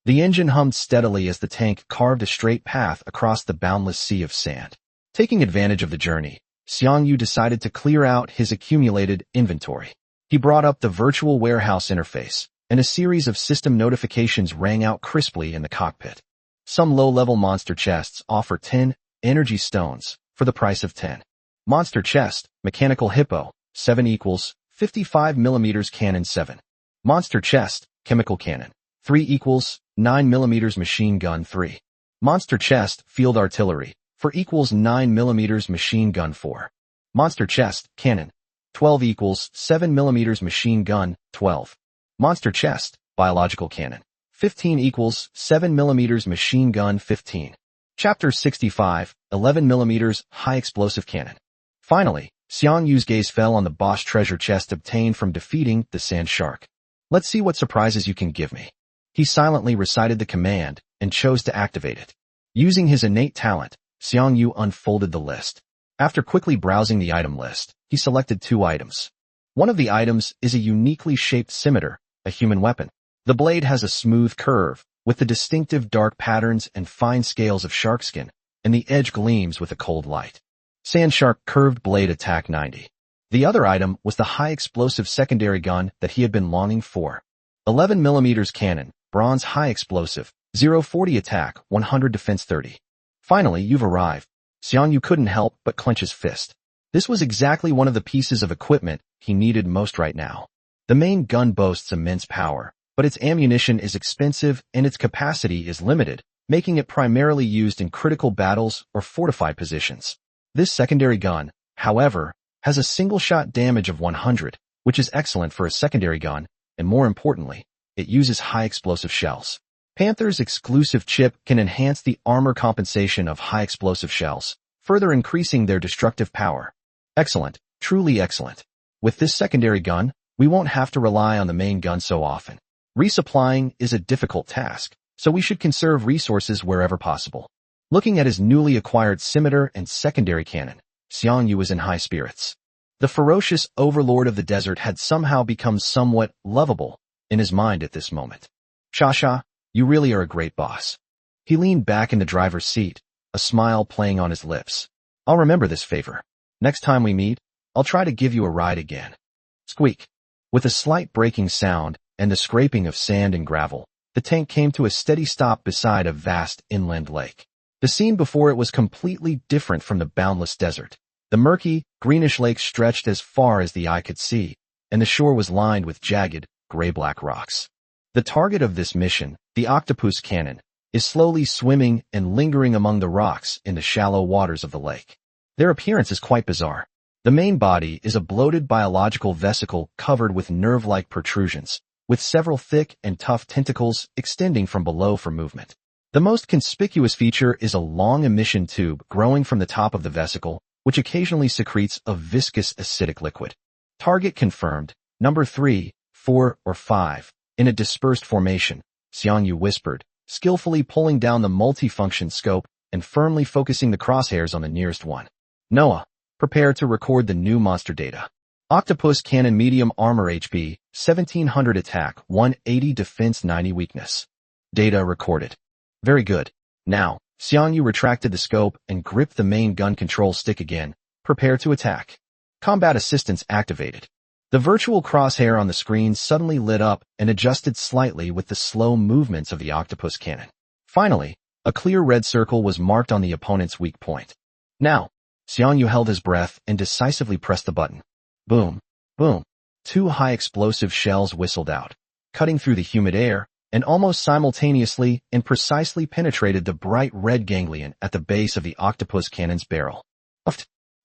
The engine hummed steadily as the tank carved a straight path across the boundless sea of sand. Taking advantage of the journey, Xiang Yu decided to clear out his accumulated inventory. He brought up the virtual warehouse interface, and a series of system notifications rang out crisply in the cockpit. Some low-level monster chests offer 10 energy stones for the price of 10. Monster chest, mechanical hippo, 7 equals 55mm cannon 7. Monster chest, chemical cannon, 3 equals 9mm machine gun 3. Monster chest, field artillery, 4 equals 9mm machine gun 4. Monster chest, cannon, 12 equals 7mm machine gun 12. Monster chest, biological cannon, 15 equals 7mm machine gun 15. Chapter 65, 11mm High Explosive Cannon. Finally, Xiang Yu's gaze fell on the boss treasure chest obtained from defeating the sand shark. Let's see what surprises you can give me. He silently recited the command and chose to activate it. Using his innate talent, Xiang Yu unfolded the list. After quickly browsing the item list, he selected 2 items. One of the items is a uniquely shaped scimitar, a human weapon. The blade has a smooth curve, with the distinctive dark patterns and fine scales of sharkskin, and the edge gleams with a cold light. Sand shark curved blade attack 90. The other item was the high explosive secondary gun that he had been longing for. 11mm cannon, bronze high explosive, 040 attack, 100 defense 30. Finally, you've arrived. Xiang Yu couldn't help but clench his fist. This was exactly one of the pieces of equipment he needed most right now. The main gun boasts immense power, but its ammunition is expensive and its capacity is limited, making it primarily used in critical battles or fortified positions. This secondary gun, however, has a single-shot damage of 100, which is excellent for a secondary gun, and more importantly, it uses high explosive shells. Panther's exclusive chip can enhance the armor compensation of high explosive shells, further increasing their destructive power. Excellent, truly excellent. With this secondary gun, we won't have to rely on the main gun so often. Resupplying is a difficult task, so we should conserve resources wherever possible. Looking at his newly acquired scimitar and secondary cannon, Xiang Yu was in high spirits. The ferocious overlord of the desert had somehow become somewhat lovable in his mind at this moment. Sha, you really are a great boss. He leaned back in the driver's seat, a smile playing on his lips. I'll remember this favor. Next time we meet, I'll try to give you a ride again. Squeak. With a slight breaking sound and the scraping of sand and gravel, the tank came to a steady stop beside a vast inland lake. The scene before it was completely different from the boundless desert. The murky, greenish lake stretched as far as the eye could see, and the shore was lined with jagged, gray-black rocks. The target of this mission, the octopus cannon, is slowly swimming and lingering among the rocks in the shallow waters of the lake. Their appearance is quite bizarre. The main body is a bloated biological vesicle covered with nerve-like protrusions, with several thick and tough tentacles extending from below for movement. The most conspicuous feature is a long emission tube growing from the top of the vesicle, which occasionally secretes a viscous acidic liquid. Target confirmed, number 3, 4, or 5, in a dispersed formation, Xiang Yu whispered, skillfully pulling down the multifunction scope and firmly focusing the crosshairs on the nearest one. Noah, prepare to record the new monster data. Octopus cannon medium armor HP, 1700 attack, 180 defense 90 weakness. Data recorded. Very good. Now, Xiang Yu retracted the scope and gripped the main gun control stick again. Prepare to attack. Combat assistance activated. The virtual crosshair on the screen suddenly lit up and adjusted slightly with the slow movements of the octopus cannon. Finally, a clear red circle was marked on the opponent's weak point. Now, Xiang Yu held his breath and decisively pressed the button. Boom, boom. 2 high explosive shells whistled out, cutting through the humid air, and almost simultaneously and precisely penetrated the bright red ganglion at the base of the octopus cannon's barrel.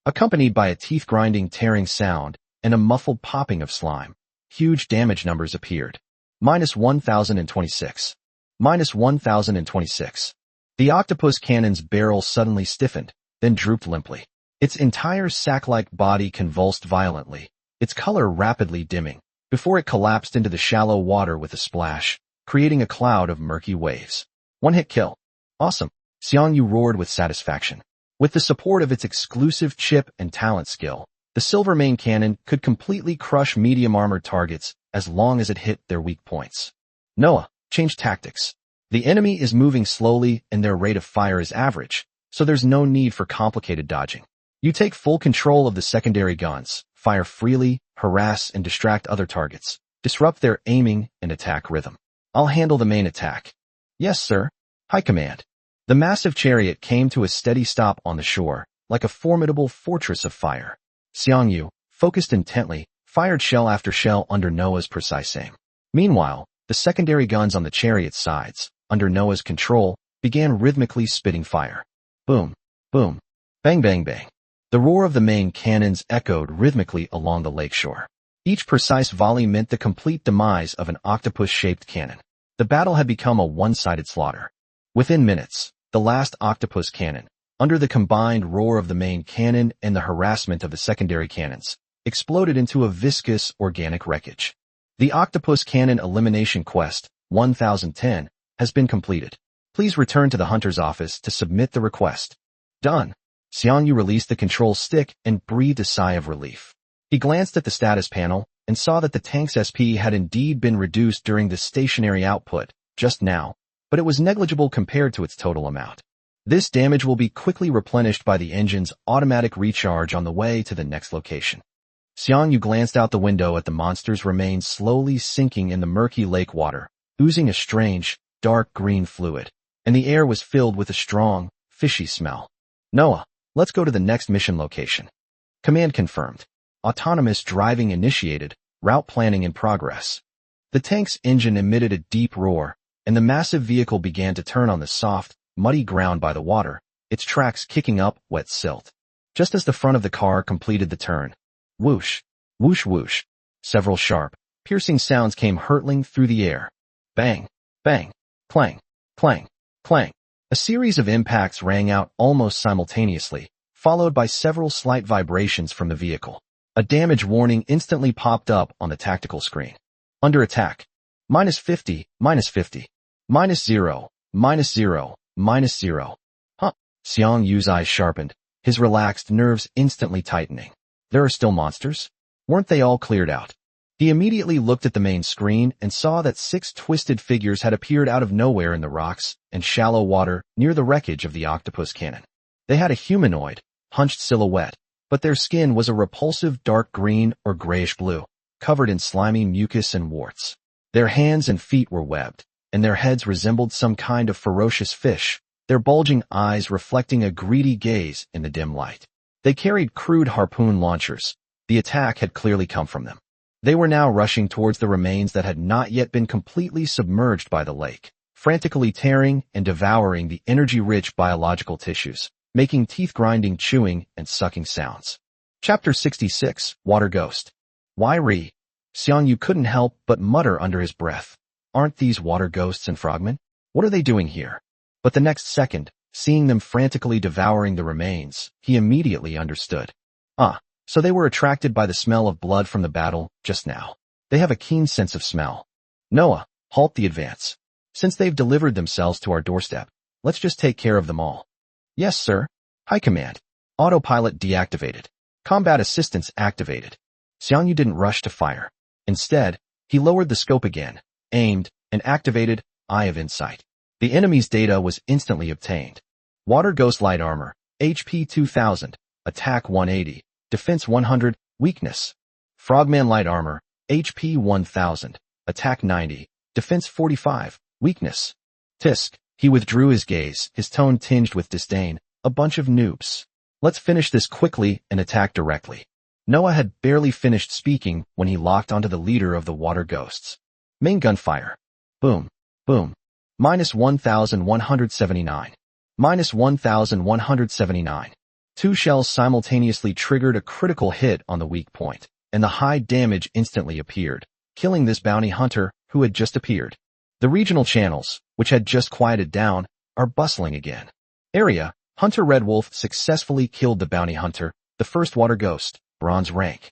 Accompanied by a teeth-grinding tearing sound and a muffled popping of slime, huge damage numbers appeared. -1026. -1026. The octopus cannon's barrel suddenly stiffened, then drooped limply. Its entire sack-like body convulsed violently, its color rapidly dimming, before it collapsed into the shallow water with a splash, creating a cloud of murky waves. One-hit kill. Awesome. Xiang Yu roared with satisfaction. With the support of its exclusive chip and talent skill, the silver main cannon could completely crush medium-armored targets as long as it hit their weak points. Noah, change tactics. The enemy is moving slowly and their rate of fire is average, so there's no need for complicated dodging. You take full control of the secondary guns, fire freely, harass and distract other targets, disrupt their aiming and attack rhythm. I'll handle the main attack. Yes, sir. High command. The massive chariot came to a steady stop on the shore, like a formidable fortress of fire. Xiang Yu, focused intently, fired shell after shell under Noah's precise aim. Meanwhile, the secondary guns on the chariot's sides, under Noah's control, began rhythmically spitting fire. Boom, boom, bang, bang, bang. The roar of the main cannons echoed rhythmically along the lakeshore. Each precise volley meant the complete demise of an octopus-shaped cannon. The battle had become a one-sided slaughter. Within minutes, the last octopus cannon, under the combined roar of the main cannon and the harassment of the secondary cannons, exploded into a viscous, organic wreckage. The octopus cannon elimination quest, 1010, has been completed. Please return to the hunter's office to submit the request. Done. Xiang Yu released the control stick and breathed a sigh of relief. He glanced at the status panel and saw that the tank's SP had indeed been reduced during the stationary output, just now, but it was negligible compared to its total amount. This damage will be quickly replenished by the engine's automatic recharge on the way to the next location. Xiang Yu glanced out the window at the monster's remains slowly sinking in the murky lake water, oozing a strange, dark green fluid, and the air was filled with a strong, fishy smell. Noah, let's go to the next mission location. Command confirmed. Autonomous driving initiated, route planning in progress. The tank's engine emitted a deep roar, and the massive vehicle began to turn on the soft, muddy ground by the water, its tracks kicking up wet silt. Just as the front of the car completed the turn, whoosh, whoosh whoosh, several sharp, piercing sounds came hurtling through the air. Bang, bang, clang, clang, clang. A series of impacts rang out almost simultaneously, followed by several slight vibrations from the vehicle. A damage warning instantly popped up on the tactical screen. Under attack. -50, -50. -0, -0, -0. Huh. Xiang Yu's eyes sharpened, his relaxed nerves instantly tightening. There are still monsters? Weren't they all cleared out? He immediately looked at the main screen and saw that 6 twisted figures had appeared out of nowhere in the rocks and shallow water near the wreckage of the octopus cannon. They had a humanoid, hunched silhouette, but their skin was a repulsive dark green or grayish blue, covered in slimy mucus and warts. Their hands and feet were webbed, and their heads resembled some kind of ferocious fish, their bulging eyes reflecting a greedy gaze in the dim light. They carried crude harpoon launchers. The attack had clearly come from them. They were now rushing towards the remains that had not yet been completely submerged by the lake, frantically tearing and devouring the energy-rich biological tissues, making teeth-grinding chewing and sucking sounds. Chapter 66, Water Ghost. Why re? Xiang Yu couldn't help but mutter under his breath. Aren't these water ghosts and frogmen? What are they doing here? But the next second, seeing them frantically devouring the remains, he immediately understood. So they were attracted by the smell of blood from the battle just now. They have a keen sense of smell. Noah, halt the advance. Since they've delivered themselves to our doorstep, let's just take care of them all. Yes, sir. High command. Autopilot deactivated. Combat assistance activated. Xiang Yu didn't rush to fire. Instead, he lowered the scope again, aimed, and activated Eye of Insight. The enemy's data was instantly obtained. Water Ghost Light Armor, HP 2000, Attack 180, Defense 100, Weakness. Frogman Light Armor, HP 1000, Attack 90, Defense 45, Weakness. Tisk. He withdrew his gaze, his tone tinged with disdain. A bunch of noobs. Let's finish this quickly and attack directly. Noah had barely finished speaking when he locked onto the leader of the water ghosts. Main gunfire. Boom. Boom. -1179. -1179. 2 shells simultaneously triggered a critical hit on the weak point, and the high damage instantly appeared, killing this bounty hunter who had just appeared. The regional channels, which had just quieted down, are bustling again. Area, Hunter Red Wolf successfully killed the bounty hunter, the first water ghost, bronze rank.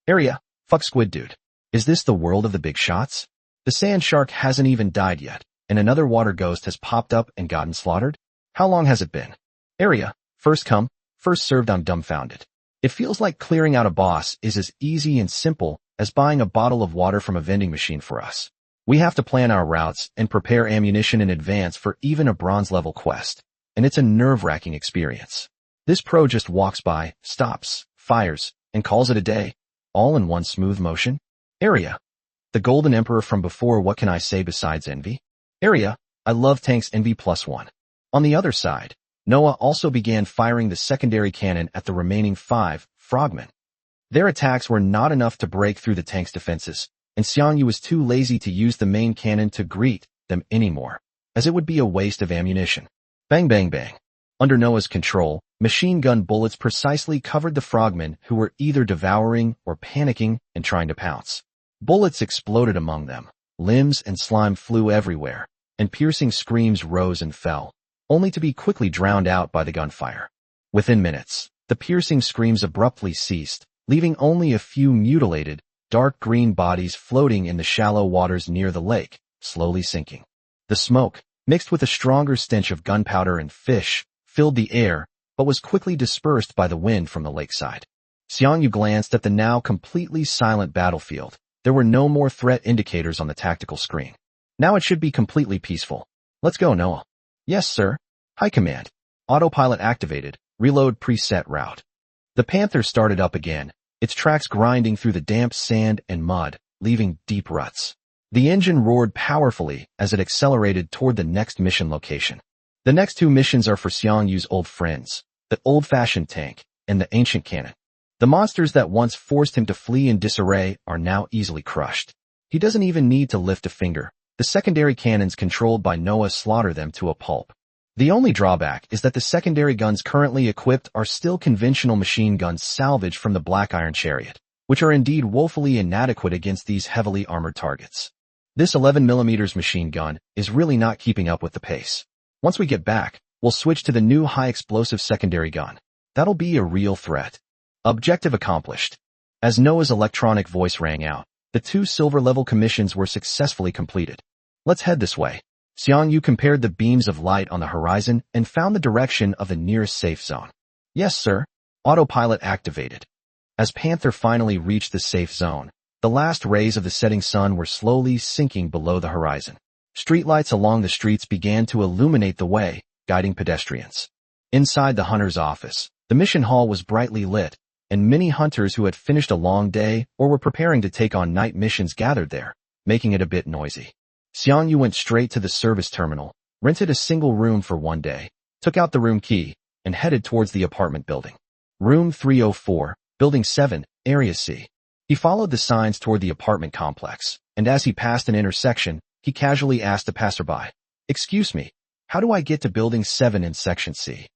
Area, fuck Squid Dude. Is this the world of the big shots? The sand shark hasn't even died yet, and another water ghost has popped up and gotten slaughtered? How long has it been? Area, first come, first served. I'm dumbfounded. It feels like clearing out a boss is as easy and simple as buying a bottle of water from a vending machine for us. We have to plan our routes and prepare ammunition in advance for even a bronze-level quest, and it's a nerve-wracking experience. This pro just walks by, stops, fires, and calls it a day, all in one smooth motion. Area, the Golden Emperor from before. What can I say besides envy? Area, I love tanks. Envy +1. On the other side, Noah also began firing the secondary cannon at the remaining 5 frogmen. Their attacks were not enough to break through the tank's defenses, and Xiang Yu was too lazy to use the main cannon to greet them anymore, as it would be a waste of ammunition. Bang bang bang. Under Noah's control, machine gun bullets precisely covered the frogmen who were either devouring or panicking and trying to pounce. Bullets exploded among them, limbs and slime flew everywhere, and piercing screams rose and fell. only to be quickly drowned out by the gunfire. Within minutes, the piercing screams abruptly ceased, leaving only a few mutilated, dark green bodies floating in the shallow waters near the lake, slowly sinking. The smoke, mixed with a stronger stench of gunpowder and fish, filled the air, but was quickly dispersed by the wind from the lakeside. Xiang Yu glanced at the now completely silent battlefield. There were no more threat indicators on the tactical screen. Now it should be completely peaceful. Let's go, Noah. Yes, sir. High command. Autopilot activated. Reload preset route. The Panther started up again, its tracks grinding through the damp sand and mud, leaving deep ruts. The engine roared powerfully as it accelerated toward the next mission location. The next two missions are for Xiang Yu's old friends, the old-fashioned tank and the ancient cannon. The monsters that once forced him to flee in disarray are now easily crushed. He doesn't even need to lift a finger. The secondary cannons controlled by Noah slaughter them to a pulp. The only drawback is that the secondary guns currently equipped are still conventional machine guns salvaged from the Black Iron Chariot, which are indeed woefully inadequate against these heavily armored targets. This 11mm machine gun is really not keeping up with the pace. Once we get back, we'll switch to the new high-explosive secondary gun. That'll be a real threat. Objective accomplished. As Noah's electronic voice rang out, the 2 silver-level commissions were successfully completed. Let's head this way. Xiang Yu compared the beams of light on the horizon and found the direction of the nearest safe zone. Yes, sir. Autopilot activated. As Panther finally reached the safe zone, the last rays of the setting sun were slowly sinking below the horizon. Streetlights along the streets began to illuminate the way, guiding pedestrians. Inside the hunter's office, the mission hall was brightly lit, and many hunters who had finished a long day or were preparing to take on night missions gathered there, making it a bit noisy. Xiang Yu went straight to the service terminal, rented a single room for one day, took out the room key, and headed towards the apartment building. Room 304, Building 7, Area C. He followed the signs toward the apartment complex, and as he passed an intersection, he casually asked a passerby, "Excuse me, how do I get to Building 7 in Section C?"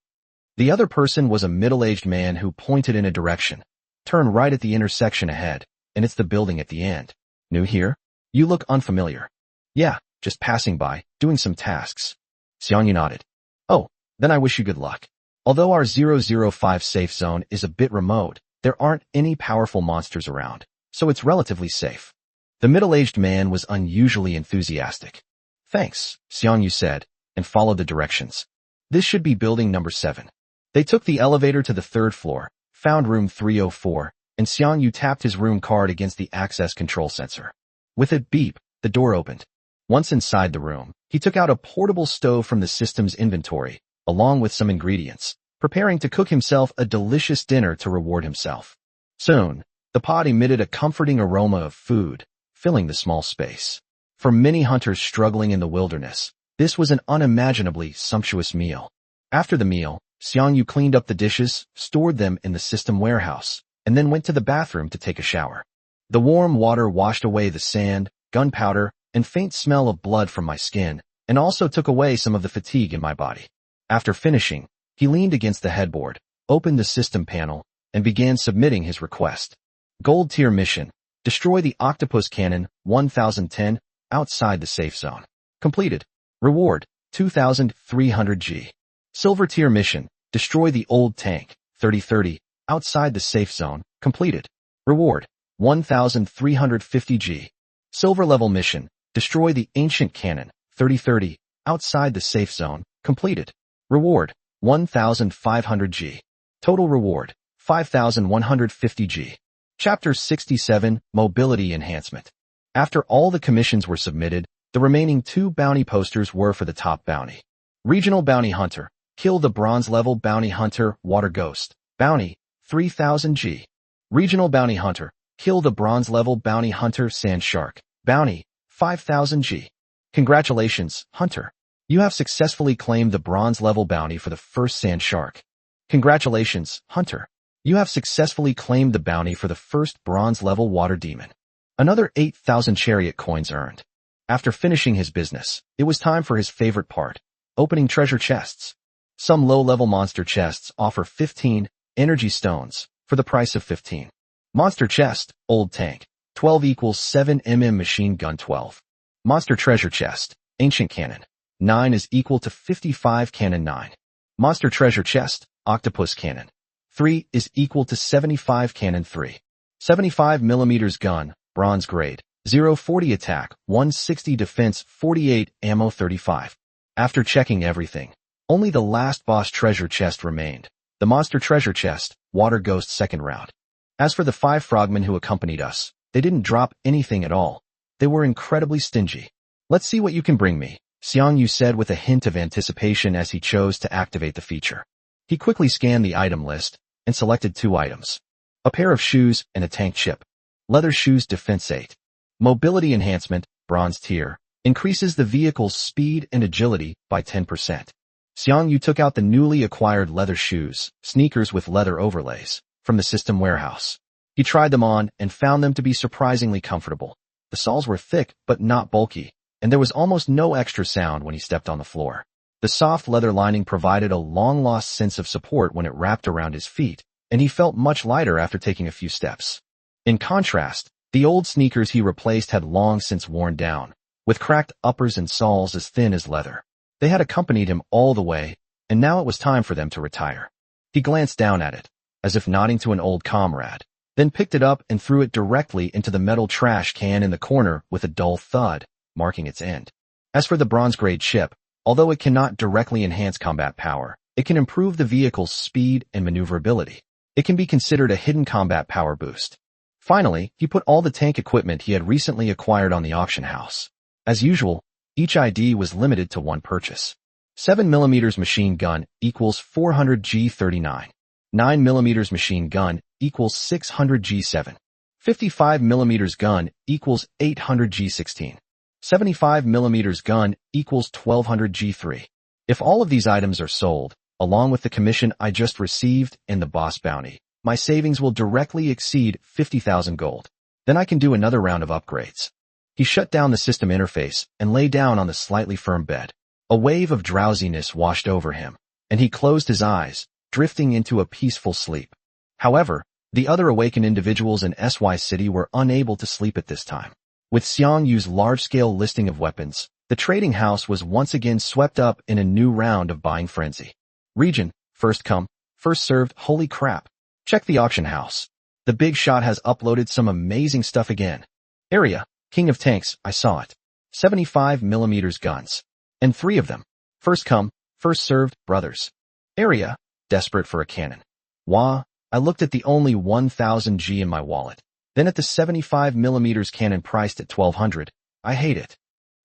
The other person was a middle-aged man who pointed in a direction. "Turn right at the intersection ahead, and it's the building at the end." "New here? You look unfamiliar." "Yeah, just passing by, doing some tasks." Xiang Yu nodded. "Oh, then I wish you good luck. Although our 005 safe zone is a bit remote, there aren't any powerful monsters around, so it's relatively safe." The middle-aged man was unusually enthusiastic. "Thanks," Xiang Yu said, and followed the directions. "This should be building number 7. They took the elevator to the 3rd floor, found room 304, and Xiang Yu tapped his room card against the access control sensor. With a beep, the door opened. Once inside the room, he took out a portable stove from the system's inventory, along with some ingredients, preparing to cook himself a delicious dinner to reward himself. Soon, the pot emitted a comforting aroma of food, filling the small space. For many hunters struggling in the wilderness, this was an unimaginably sumptuous meal. After the meal, Xiang Yu cleaned up the dishes, stored them in the system warehouse, and then went to the bathroom to take a shower. The warm water washed away the sand, gunpowder, and faint smell of blood from my skin, and also took away some of the fatigue in my body. After finishing, he leaned against the headboard, opened the system panel, and began submitting his request. Gold tier mission. Destroy the octopus cannon, 1010, outside the safe zone. Completed. Reward, 2300 G. Silver tier mission. Destroy the old tank, 3030, outside the safe zone. Completed. Reward, 1350 G. Silver level mission. Destroy the ancient cannon, 3030, outside the safe zone. Completed. Reward, 1500 G. Total reward, 5150 G. Chapter 67, Mobility Enhancement. After all the commissions were submitted, the remaining 2 bounty posters were for the top bounty. Regional Bounty Hunter. Kill the bronze-level Bounty Hunter, Water Ghost. Bounty, 3000 G. Regional Bounty Hunter. Kill the bronze-level Bounty Hunter, Sand Shark. Bounty, 5000 G. Congratulations, Hunter. You have successfully claimed the bronze-level bounty for the first Sand Shark. Congratulations, Hunter. You have successfully claimed the bounty for the first bronze-level Water Demon. Another 8,000 Chariot coins earned. After finishing his business, it was time for his favorite part, opening treasure chests. Some low-level monster chests offer 15 energy stones for the price of 15. Monster chest, old tank, 12 equals 7mm machine gun 12. Monster treasure chest, ancient cannon, 9 is equal to 55 cannon 9. Monster treasure chest, octopus cannon. 3 is equal to 75 cannon 3. 75 mm gun, bronze grade. 040 attack, 160 defense, 48 ammo 35. After checking everything, only the last boss treasure chest remained. The monster treasure chest, water ghost second round. As for the 5 frogmen who accompanied us, they didn't drop anything at all. They were incredibly stingy. Let's see what you can bring me, Xiang Yu said with a hint of anticipation as he chose to activate the feature. He quickly scanned the item list and selected 2 items. A pair of shoes and a tank chip. Leather shoes defense 8. Mobility enhancement, bronze tier, increases the vehicle's speed and agility by 10%. Xiang Yu took out the newly acquired leather shoes, sneakers with leather overlays, from the system warehouse. He tried them on and found them to be surprisingly comfortable. The soles were thick but not bulky, and there was almost no extra sound when he stepped on the floor. The soft leather lining provided a long-lost sense of support when it wrapped around his feet, and he felt much lighter after taking a few steps. In contrast, the old sneakers he replaced had long since worn down, with cracked uppers and soles as thin as leather. They had accompanied him all the way, and now it was time for them to retire. He glanced down at it, as if nodding to an old comrade, then picked it up and threw it directly into the metal trash can in the corner with a dull thud, marking its end. As for the bronze-grade chip, although it cannot directly enhance combat power, it can improve the vehicle's speed and maneuverability. It can be considered a hidden combat power boost. Finally, he put all the tank equipment he had recently acquired on the auction house. As usual, each ID was limited to 1 purchase. 7mm machine gun equals 400 G39. 9mm machine gun equals 600 G7. 55mm gun equals 800 G16. 75mm gun equals 1200 G3. If all of these items are sold, along with the commission I just received and the boss bounty, my savings will directly exceed 50,000 gold. Then I can do another round of upgrades. He shut down the system interface and lay down on the slightly firm bed. A wave of drowsiness washed over him, and he closed his eyes, drifting into a peaceful sleep. However, the other awakened individuals in SY City were unable to sleep at this time. With Xiang Yu's large-scale listing of weapons, the trading house was once again swept up in a new round of buying frenzy. Region, first come, first served, holy crap. Check the auction house. The big shot has uploaded some amazing stuff again. Area, king of tanks, I saw it. 75mm guns. And 3 of them. First come, first served, brothers. Area, desperate for a cannon. Wah, I looked at the only 1000 G in my wallet. Then at the 75mm cannon priced at 1200. I hate it.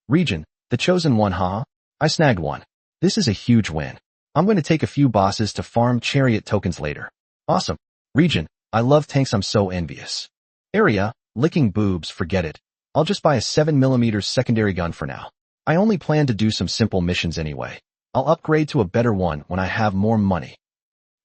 Region, the chosen one, huh? I snagged one. This is a huge win. I'm going to take a few bosses to farm Chariot tokens later. Awesome. Region, I love tanks, I'm so envious. Area, licking boobs, forget it. I'll just buy a 7mm secondary gun for now. I only plan to do some simple missions anyway. I'll upgrade to a better one when I have more money.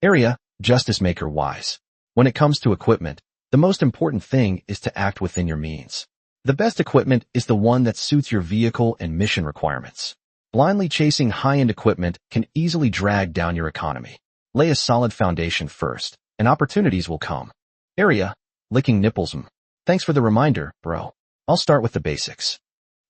Area, justice maker wise. When it comes to equipment, the most important thing is to act within your means. The best equipment is the one that suits your vehicle and mission requirements. Blindly chasing high-end equipment can easily drag down your economy. Lay a solid foundation first, and opportunities will come. Area, licking nipples. Thanks for the reminder, bro. I'll start with the basics.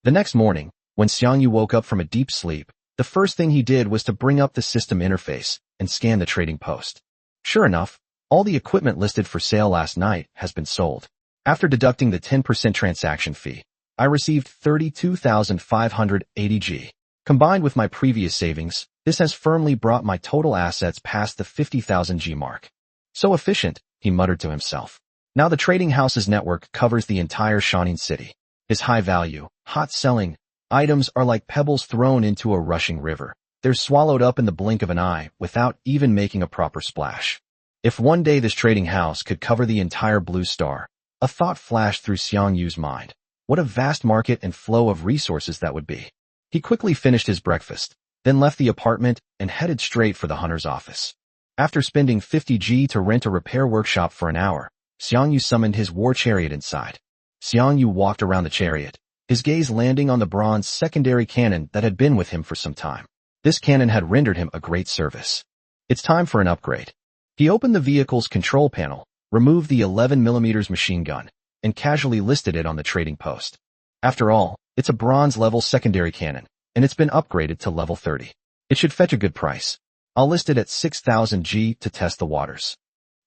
The next morning, when Xiang Yu woke up from a deep sleep, the first thing he did was to bring up the system interface and scan the trading post. Sure enough, all the equipment listed for sale last night has been sold. After deducting the 10% transaction fee, I received 32,580 G. Combined with my previous savings, this has firmly brought my total assets past the 50,000 G mark. So efficient, he muttered to himself. Now the trading house's network covers the entire Shanin city. His high-value, hot-selling items are like pebbles thrown into a rushing river. They're swallowed up in the blink of an eye without even making a proper splash. If one day this trading house could cover the entire Blue Star, a thought flashed through Xiang Yu's mind. What a vast market and flow of resources that would be. He quickly finished his breakfast, then left the apartment and headed straight for the hunter's office. After spending 50 G to rent a repair workshop for an hour, Xiang Yu summoned his war chariot inside. Xiang Yu walked around the chariot, his gaze landing on the bronze secondary cannon that had been with him for some time. This cannon had rendered him a great service. It's time for an upgrade. He opened the vehicle's control panel, removed the 11mm machine gun, and casually listed it on the trading post. After all, it's a bronze-level secondary cannon, and it's been upgraded to level 30. It should fetch a good price. I'll list it at 6,000 G to test the waters.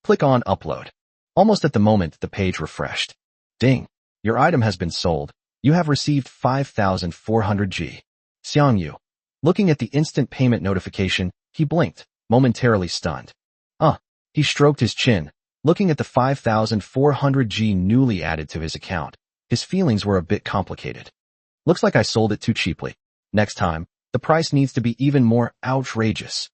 Click on Upload. Almost at the moment the page refreshed. Ding! Your item has been sold. You have received 5,400 G. Xiang Yu. Looking at the instant payment notification, he blinked, momentarily stunned. He stroked his chin, looking at the 5,400 G newly added to his account. His feelings were a bit complicated. Looks like I sold it too cheaply. Next time, the price needs to be even more outrageous.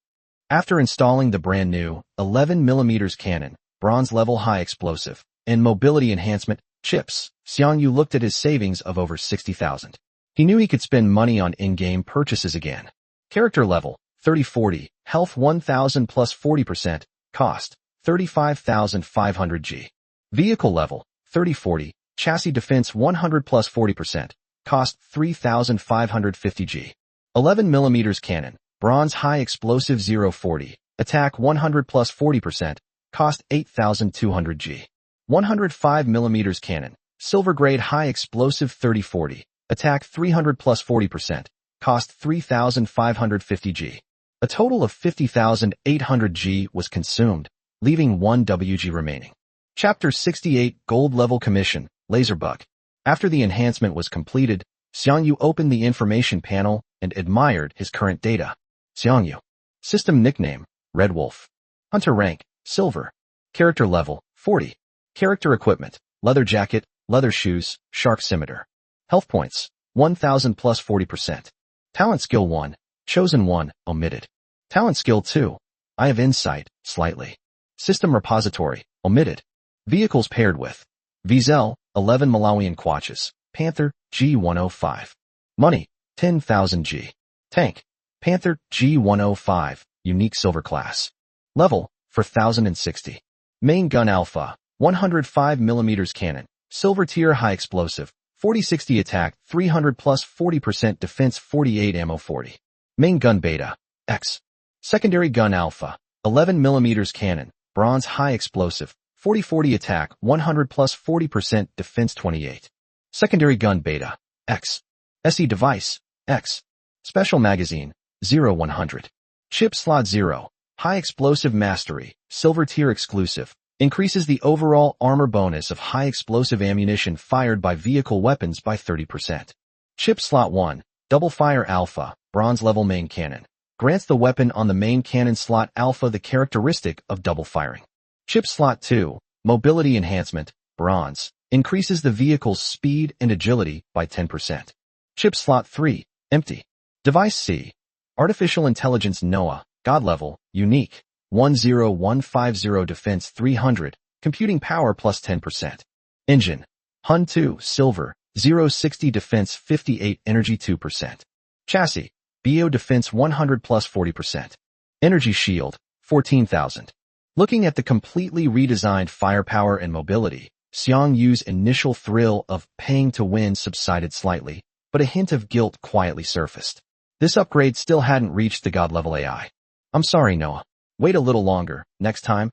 After installing the brand new 11mm cannon, bronze level high explosive, and mobility enhancement chips, Xiang Yu looked at his savings of over 60,000. He knew he could spend money on in-game purchases again. Character level, 30-40, health 1,000 plus 40%, cost, 35,500 G. Vehicle level, 30-40, chassis defense 100 plus 40%, cost 3,550 G. 11mm cannon, bronze high explosive 0-40, attack 100 plus 40%, cost 8,200 G. 105mm cannon, silver grade high explosive 30-40, attack 300 plus 40%, cost 3,550 G. A total of 50,800 G was consumed, leaving 1 WG remaining. Chapter 68 Gold Level Commission, Laser Bug. After the enhancement was completed, Xiang Yu opened the information panel and admired his current data. Xiang Yu. System nickname, Red Wolf. Hunter rank, Silver. Character level, 40. Character equipment, leather jacket, leather shoes, shark scimitar. Health points, 1,000 plus 40%. Talent skill 1, chosen 1, omitted. Talent skill 2, I have insight, slightly. System repository, omitted. Vehicles paired with Vizel, 11 Malawian kwaches, Panther, G105. Money, 10,000 G. Tank, Panther, G105, unique silver class. Level, 4,060. Main gun alpha, 105mm cannon, silver tier high explosive, 40-60 attack, 300 plus 40% defense, 48 ammo 40. Main gun beta, X. Secondary gun alpha, 11mm cannon, bronze high explosive, 40-40 attack, 100 plus 40% defense, 28. Secondary gun beta, X. SE device, X. Special magazine, 0-100. Chip slot 0, high explosive mastery, silver tier exclusive, increases the overall armor bonus of high explosive ammunition fired by vehicle weapons by 30%. Chip slot 1, double fire alpha, bronze level main cannon, grants the weapon on the main cannon slot alpha the characteristic of double firing. Chip slot 2, mobility enhancement, bronze, increases the vehicle's speed and agility by 10%. Chip slot 3, empty. Device C, artificial intelligence NOAA, god level, unique, 10150 defense 300, computing power plus 10%. Engine, Hun 2, silver, 060 defense 58 energy 2%. Chassis, BO defense 100 plus 40%. Energy shield, 14,000. Looking at the completely redesigned firepower and mobility, Xiang Yu's initial thrill of paying to win subsided slightly, but a hint of guilt quietly surfaced. This upgrade still hadn't reached the god level AI. I'm sorry, Noah. Wait a little longer. Next time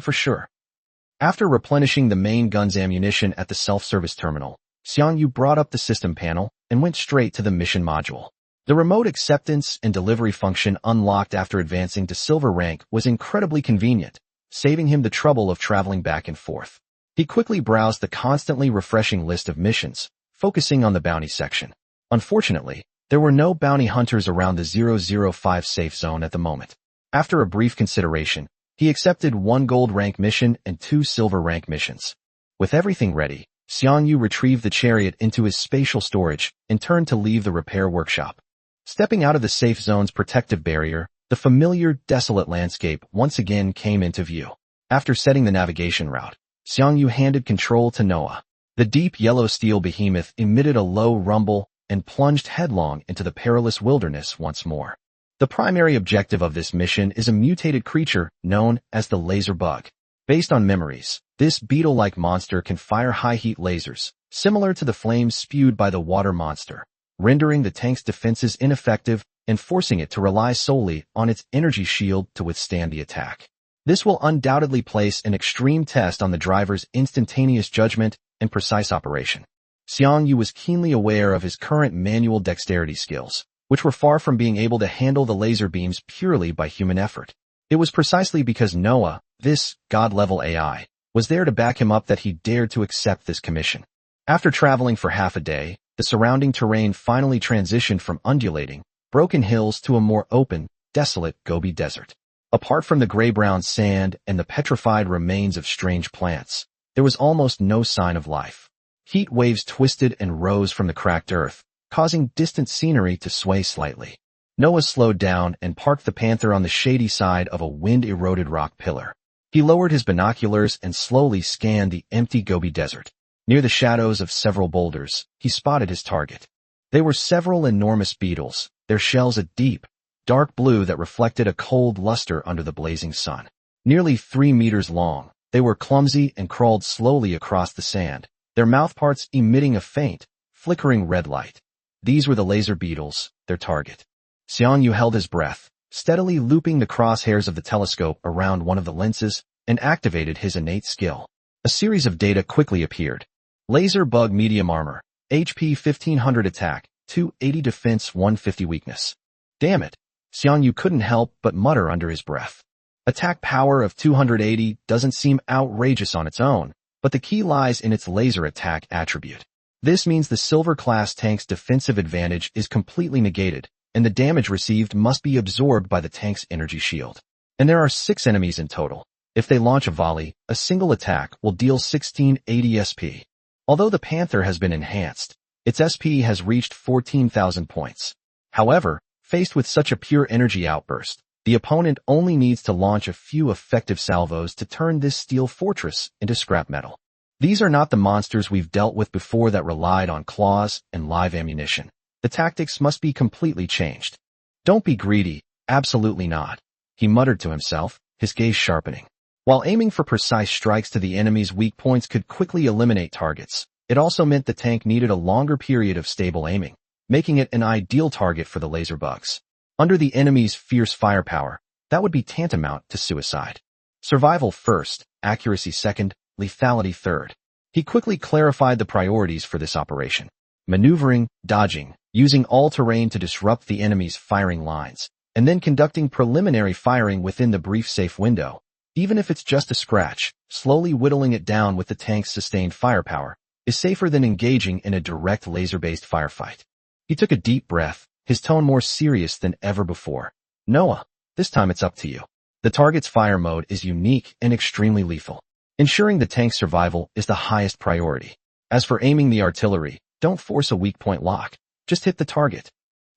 for sure. After replenishing the main gun's ammunition at the self-service terminal, Xiang Yu brought up the system panel and went straight to the mission module. The remote acceptance and delivery function unlocked after advancing to silver rank was incredibly convenient, saving him the trouble of traveling back and forth. He quickly browsed the constantly refreshing list of missions, focusing on the bounty section. Unfortunately, there were no bounty hunters around the 005 safe zone at the moment. After a brief consideration, he accepted 1 gold rank mission and 2 silver rank missions. With everything ready, Xiang Yu retrieved the chariot into his spatial storage and turned to leave the repair workshop. Stepping out of the safe zone's protective barrier, the familiar, desolate landscape once again came into view. After setting the navigation route, Xiang Yu handed control to Noah. The deep yellow steel behemoth emitted a low rumble and plunged headlong into the perilous wilderness once more. The primary objective of this mission is a mutated creature known as the laser bug. Based on memories, this beetle-like monster can fire high-heat lasers, similar to the flames spewed by the water monster, rendering the tank's defenses ineffective and forcing it to rely solely on its energy shield to withstand the attack. This will undoubtedly place an extreme test on the driver's instantaneous judgment and precise operation. Xiang Yu was keenly aware of his current manual dexterity skills, which were far from being able to handle the laser beams purely by human effort. It was precisely because Noah, this god-level AI, was there to back him up that he dared to accept this commission. After traveling for half a day, the surrounding terrain finally transitioned from undulating, broken hills to a more open, desolate Gobi Desert. Apart from the gray-brown sand and the petrified remains of strange plants, there was almost no sign of life. Heat waves twisted and rose from the cracked earth, causing distant scenery to sway slightly. Noah slowed down and parked the panther on the shady side of a wind-eroded rock pillar. He lowered his binoculars and slowly scanned the empty Gobi Desert. Near the shadows of several boulders, he spotted his target. They were several enormous beetles, their shells a deep, dark blue that reflected a cold luster under the blazing sun. Nearly 3 meters long, they were clumsy and crawled slowly across the sand, their mouthparts emitting a faint, flickering red light. These were the laser beetles, their target. Xiang Yu held his breath, steadily looping the crosshairs of the telescope around one of the lenses, and activated his innate skill. A series of data quickly appeared. Laser bug medium armor, HP 1500 attack, 280 defense, 150 weakness. Damn it! Xiang Yu couldn't help but mutter under his breath. Attack power of 280 doesn't seem outrageous on its own, but the key lies in its laser attack attribute. This means the Silver-class tank's defensive advantage is completely negated, and the damage received must be absorbed by the tank's energy shield. And there are 6 enemies in total. If they launch a volley, a single attack will deal 1680 SP. Although the Panther has been enhanced, its SP has reached 14,000 points. However, faced with such a pure energy outburst, the opponent only needs to launch a few effective salvos to turn this steel fortress into scrap metal. These are not the monsters we've dealt with before that relied on claws and live ammunition. The tactics must be completely changed. Don't be greedy, absolutely not, he muttered to himself, his gaze sharpening. While aiming for precise strikes to the enemy's weak points could quickly eliminate targets, it also meant the tank needed a longer period of stable aiming, making it an ideal target for the laser bugs. Under the enemy's fierce firepower, that would be tantamount to suicide. Survival first, accuracy second, lethality third. He quickly clarified the priorities for this operation. Maneuvering, dodging, using all-terrain to disrupt the enemy's firing lines, and then conducting preliminary firing within the brief safe window. Even if it's just a scratch, slowly whittling it down with the tank's sustained firepower is safer than engaging in a direct laser-based firefight. He took a deep breath, his tone more serious than ever before. Noah, this time it's up to you. The target's fire mode is unique and extremely lethal. Ensuring the tank's survival is the highest priority. As for aiming the artillery, don't force a weak point lock. Just hit the target.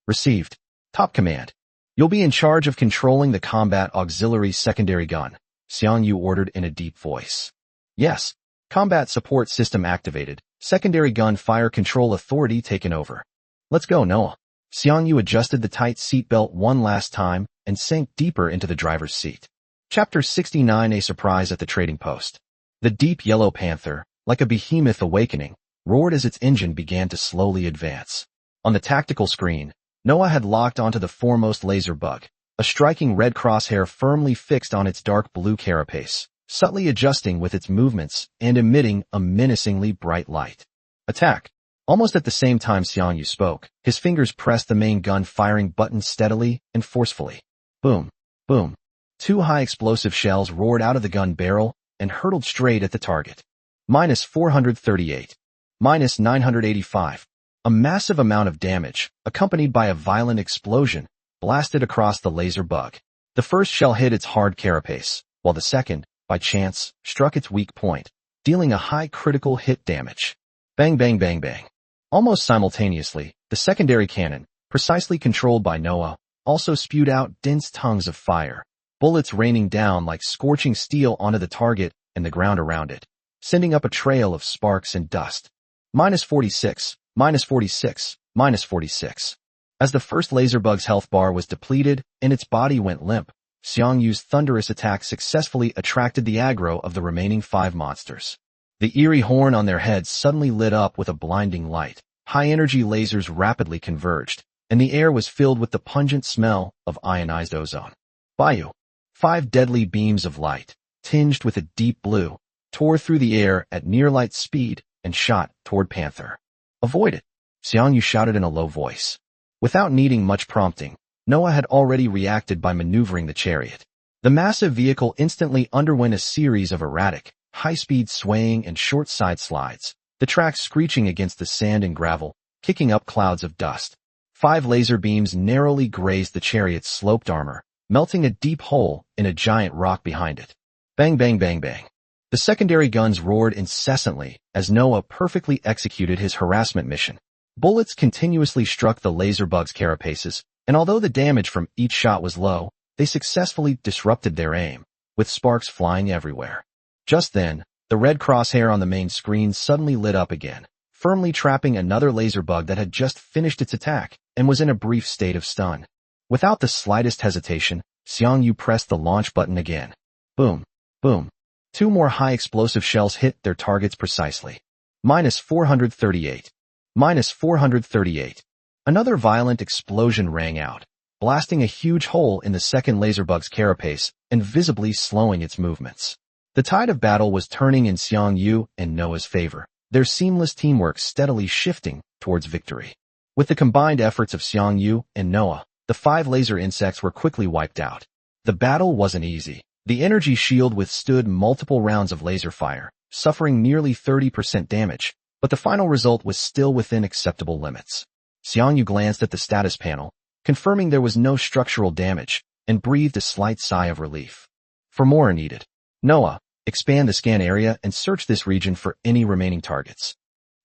Received. Top command. You'll be in charge of controlling the combat auxiliary secondary gun, Xiang Yu ordered in a deep voice. Yes. Combat support system activated. Secondary gun fire control authority taken over. Let's go, Noah. Xiang Yu adjusted the tight seatbelt one last time and sank deeper into the driver's seat. Chapter 69: A Surprise at the Trading Post. The deep yellow Panther, like a behemoth awakening, roared as its engine began to slowly advance. On the tactical screen, Noah had locked onto the foremost laser bug, a striking red crosshair firmly fixed on its dark blue carapace, subtly adjusting with its movements and emitting a menacingly bright light. Attack! Almost at the same time Xiang Yu spoke, his fingers pressed the main gun firing button steadily and forcefully. Boom! Boom! 2 high explosive shells roared out of the gun barrel and hurtled straight at the target. Minus 438. Minus 985. A massive amount of damage, accompanied by a violent explosion, blasted across the laser bug. The first shell hit its hard carapace, while the second, by chance, struck its weak point, dealing a high critical hit damage. Bang bang bang bang. Almost simultaneously, the secondary cannon, precisely controlled by Noah, also spewed out dense tongues of fire, bullets raining down like scorching steel onto the target and the ground around it, sending up a trail of sparks and dust. Minus 46, minus 46, minus 46. As the first laser bug's health bar was depleted and its body went limp, Xiang Yu's thunderous attack successfully attracted the aggro of the remaining 5 monsters. The eerie horn on their heads suddenly lit up with a blinding light. High-energy lasers rapidly converged, and the air was filled with the pungent smell of ionized ozone. Bayu. 5 deadly beams of light, tinged with a deep blue, tore through the air at near-light speed and shot toward Panther. Avoid it, Xiang Yu shouted in a low voice. Without needing much prompting, Noah had already reacted by maneuvering the chariot. The massive vehicle instantly underwent a series of erratic, high-speed swaying and short side slides, the tracks screeching against the sand and gravel, kicking up clouds of dust. 5 laser beams narrowly grazed the chariot's sloped armor, melting a deep hole in a giant rock behind it. Bang bang bang bang. The secondary guns roared incessantly as Noah perfectly executed his harassment mission. Bullets continuously struck the laser bug's carapaces, and although the damage from each shot was low, they successfully disrupted their aim, with sparks flying everywhere. Just then, the red crosshair on the main screen suddenly lit up again, firmly trapping another laser bug that had just finished its attack and was in a brief state of stun. Without the slightest hesitation, Xiang Yu pressed the launch button again. Boom, boom. 2 more high-explosive shells hit their targets precisely. -438. -438. Another violent explosion rang out, blasting a huge hole in the second laser bug's carapace and visibly slowing its movements. The tide of battle was turning in Xiang Yu and Noah's favor, their seamless teamwork steadily shifting towards victory. With the combined efforts of Xiang Yu and Noah, the 5 laser insects were quickly wiped out. The battle wasn't easy. The energy shield withstood multiple rounds of laser fire, suffering nearly 30% damage, but the final result was still within acceptable limits. Xiang Yu glanced at the status panel, confirming there was no structural damage, and breathed a slight sigh of relief. For more needed. Noah, expand the scan area and search this region for any remaining targets.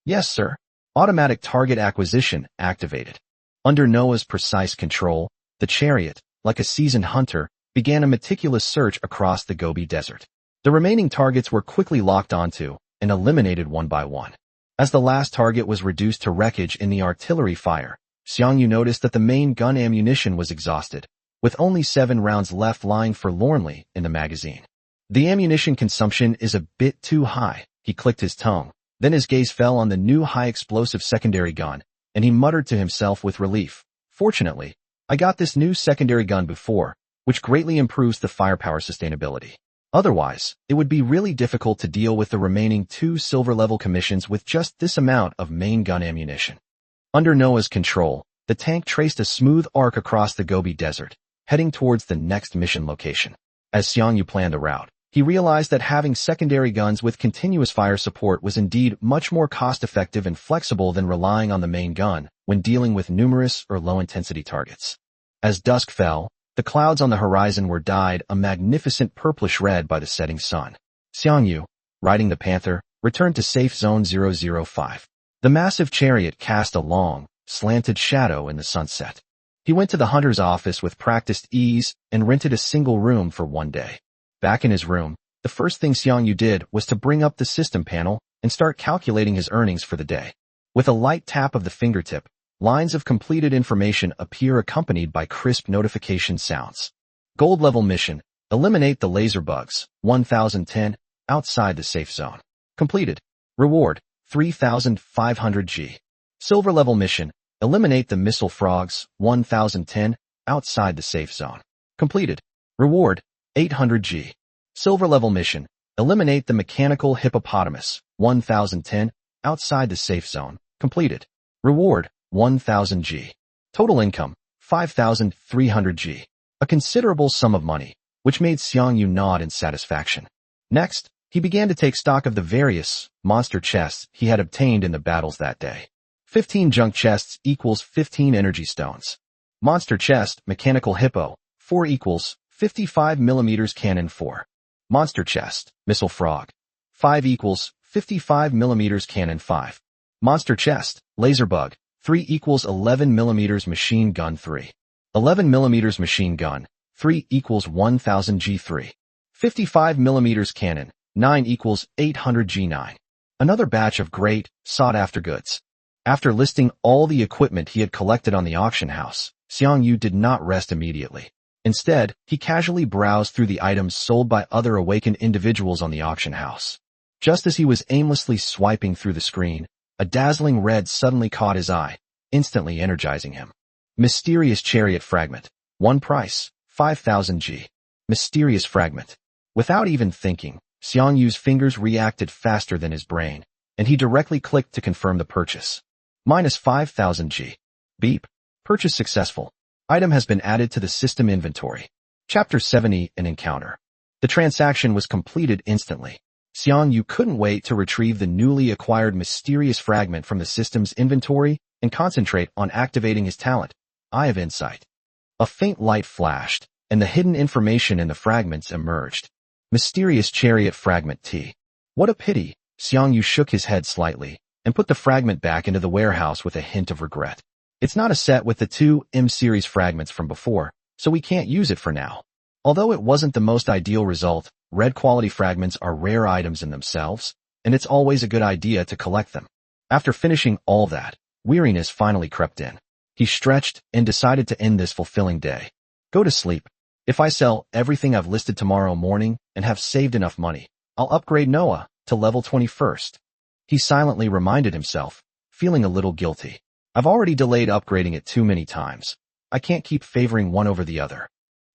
Yes, sir. Automatic target acquisition activated. Under Noah's precise control, the chariot, like a seasoned hunter, began a meticulous search across the Gobi Desert. The remaining targets were quickly locked onto and eliminated one by one. As the last target was reduced to wreckage in the artillery fire, Xiang Yu noticed that the main gun ammunition was exhausted, with only 7 rounds left lying forlornly in the magazine. The ammunition consumption is a bit too high, he clicked his tongue. Then his gaze fell on the new high-explosive secondary gun, and he muttered to himself with relief. Fortunately, I got this new secondary gun before, which greatly improves the firepower sustainability. Otherwise, it would be really difficult to deal with the remaining 2 silver-level commissions with just this amount of main gun ammunition. Under Noah's control, the tank traced a smooth arc across the Gobi Desert, heading towards the next mission location. As Xiang Yu planned the route, he realized that having secondary guns with continuous fire support was indeed much more cost-effective and flexible than relying on the main gun when dealing with numerous or low-intensity targets. As dusk fell, the clouds on the horizon were dyed a magnificent purplish red by the setting sun. Xiang Yu, riding the Panther, returned to Safe Zone 005. The massive chariot cast a long, slanted shadow in the sunset. He went to the hunter's office with practiced ease and rented a single room for one day. Back in his room, the first thing Xiang Yu did was to bring up the system panel and start calculating his earnings for the day. With a light tap of the fingertip, lines of completed information appear accompanied by crisp notification sounds. Gold level mission, eliminate the laser bugs, 1010, outside the safe zone. Completed. Reward, 3,500 G. Silver level mission, eliminate the missile frogs, 1010, outside the safe zone. Completed. Reward, 800 G. Silver level mission, eliminate the mechanical hippopotamus, 1010, outside the safe zone. Completed. Reward, 1,000 G. Total income, 5,300 G. A considerable sum of money, which made Xiang Yu nod in satisfaction. Next, he began to take stock of the various monster chests he had obtained in the battles that day. 15 junk chests equals 15 energy stones. Monster chest, mechanical hippo, 4 equals 55 mm cannon 4. Monster chest, missile frog, 5 equals 55 mm cannon 5. Monster chest, laser bug, 3 equals 11 mm machine gun 3. 11 mm machine gun, 3 equals 1000 G3. 55 mm cannon, 9 equals 800 G9. Another batch of great, sought-after goods. After listing all the equipment he had collected on the auction house, Xiang Yu did not rest immediately. Instead, he casually browsed through the items sold by other awakened individuals on the auction house. Just as he was aimlessly swiping through the screen, a dazzling red suddenly caught his eye, instantly energizing him. Mysterious chariot fragment. 1 price, 5,000 G. Mysterious fragment. Without even thinking, Xiang Yu's fingers reacted faster than his brain, and he directly clicked to confirm the purchase. -5,000 G. Beep. Purchase successful. Item has been added to the system inventory. Chapter 70, An Encounter. The transaction was completed instantly. Xiang Yu couldn't wait to retrieve the newly acquired mysterious fragment from the system's inventory and concentrate on activating his talent, Eye of Insight. A faint light flashed, and the hidden information in the fragments emerged. Mysterious Chariot Fragment T. What a pity. Xiang Yu shook his head slightly and put the fragment back into the warehouse with a hint of regret. It's not a set with the two M-series fragments from before, so we can't use it for now. Although it wasn't the most ideal result, red quality fragments are rare items in themselves, and it's always a good idea to collect them. After finishing all that, weariness finally crept in. He stretched and decided to end this fulfilling day. Go to sleep. If I sell everything I've listed tomorrow morning and have saved enough money, I'll upgrade Noah to level 21st. He silently reminded himself, feeling a little guilty. I've already delayed upgrading it too many times. I can't keep favoring one over the other.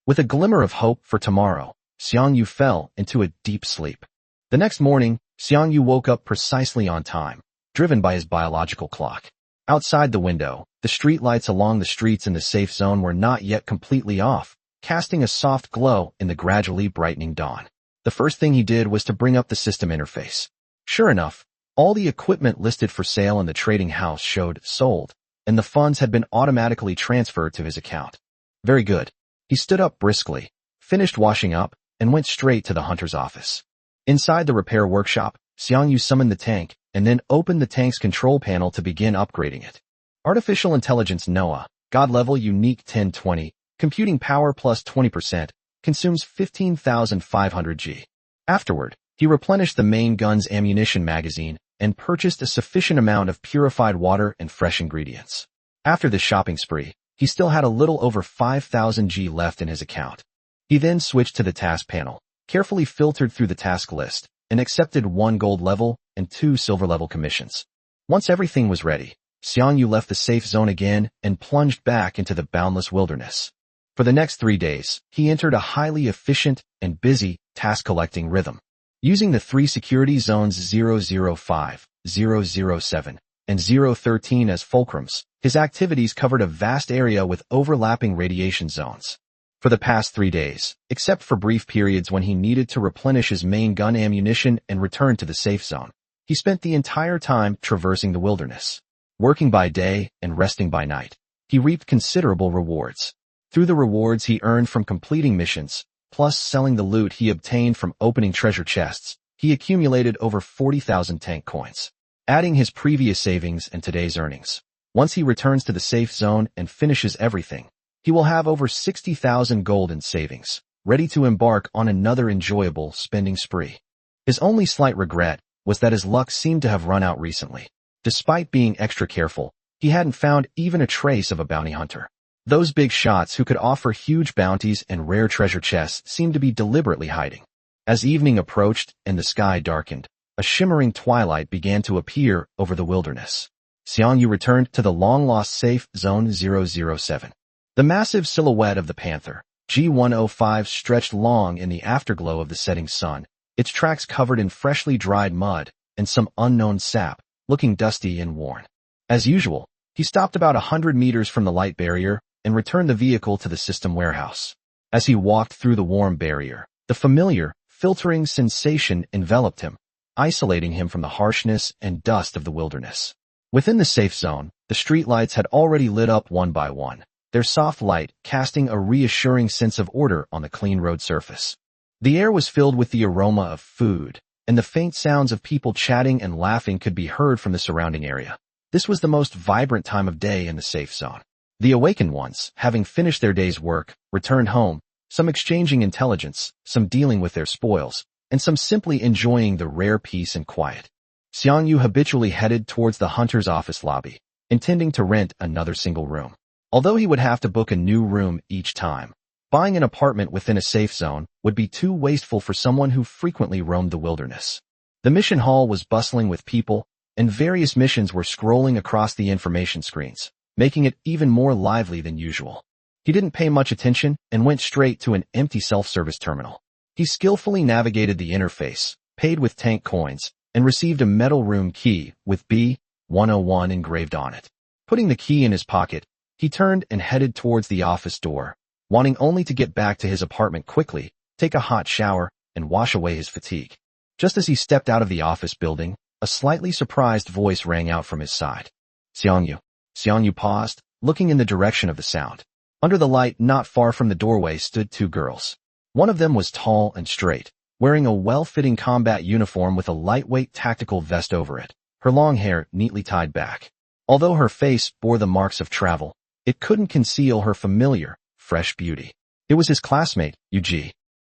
With a glimmer of hope for tomorrow, Xiang Yu fell into a deep sleep. The next morning, Xiang Yu woke up precisely on time, driven by his biological clock. Outside the window, the street lights along the streets in the safe zone were not yet completely off, casting a soft glow in the gradually brightening dawn. The first thing he did was to bring up the system interface. Sure enough, all the equipment listed for sale in the trading house showed sold, and the funds had been automatically transferred to his account. Very good. He stood up briskly, finished washing up, and went straight to the hunter's office. Inside the repair workshop, Xiang Yu summoned the tank, and then opened the tank's control panel to begin upgrading it. Artificial Intelligence Noah, God level unique 1020, computing power plus 20%, consumes 15,500 G. Afterward, he replenished the main gun's ammunition magazine and purchased a sufficient amount of purified water and fresh ingredients. After this shopping spree, he still had a little over 5,000 G left in his account. He then switched to the task panel, carefully filtered through the task list, and accepted 1 gold level and 2 silver level commissions. Once everything was ready, Xiang Yu left the safe zone again and plunged back into the boundless wilderness. For the next 3 days, he entered a highly efficient and busy task-collecting rhythm. Using the 3 security zones 005, 007, and 013 as fulcrums, his activities covered a vast area with overlapping radiation zones. For the past 3 days, except for brief periods when he needed to replenish his main gun ammunition and return to the safe zone, he spent the entire time traversing the wilderness. Working by day and resting by night, he reaped considerable rewards. Through the rewards he earned from completing missions, plus selling the loot he obtained from opening treasure chests, he accumulated over 40,000 tank coins. Adding his previous savings and today's earnings, once he returns to the safe zone and finishes everything, he will have over 60,000 gold in savings, ready to embark on another enjoyable spending spree. His only slight regret was that his luck seemed to have run out recently. Despite being extra careful, he hadn't found even a trace of a bounty hunter. Those big shots who could offer huge bounties and rare treasure chests seemed to be deliberately hiding. As evening approached and the sky darkened, a shimmering twilight began to appear over the wilderness. Xiang Yu returned to the long-lost safe zone 007. The massive silhouette of the panther, G105, stretched long in the afterglow of the setting sun, its tracks covered in freshly dried mud and some unknown sap, looking dusty and worn. As usual, he stopped about 100 meters from the light barrier and returned the vehicle to the system warehouse. As he walked through the warm barrier, the familiar, filtering sensation enveloped him, isolating him from the harshness and dust of the wilderness. Within the safe zone, the streetlights had already lit up one by one, their soft light casting a reassuring sense of order on the clean road surface. The air was filled with the aroma of food, and the faint sounds of people chatting and laughing could be heard from the surrounding area. This was the most vibrant time of day in the safe zone. The awakened ones, having finished their day's work, returned home, some exchanging intelligence, some dealing with their spoils, and some simply enjoying the rare peace and quiet. Xiang Yu habitually headed towards the hunter's office lobby, intending to rent another single room. Although he would have to book a new room each time, buying an apartment within a safe zone would be too wasteful for someone who frequently roamed the wilderness. The mission hall was bustling with people, and various missions were scrolling across the information screens, making it even more lively than usual. He didn't pay much attention and went straight to an empty self-service terminal. He skillfully navigated the interface, paid with tank coins, and received a metal room key with B101 engraved on it. Putting the key in his pocket, He turned and headed towards the office door, wanting only to get back to his apartment quickly, take a hot shower, and wash away his fatigue. Just as he stepped out of the office building, a slightly surprised voice rang out from his side. Xiang Yu. Xiang Yu paused, looking in the direction of the sound. Under the light not far from the doorway stood two girls. One of them was tall and straight, wearing a well-fitting combat uniform with a lightweight tactical vest over it, her long hair neatly tied back. Although her face bore the marks of travel, it couldn't conceal her familiar, fresh beauty. It was his classmate, Yu.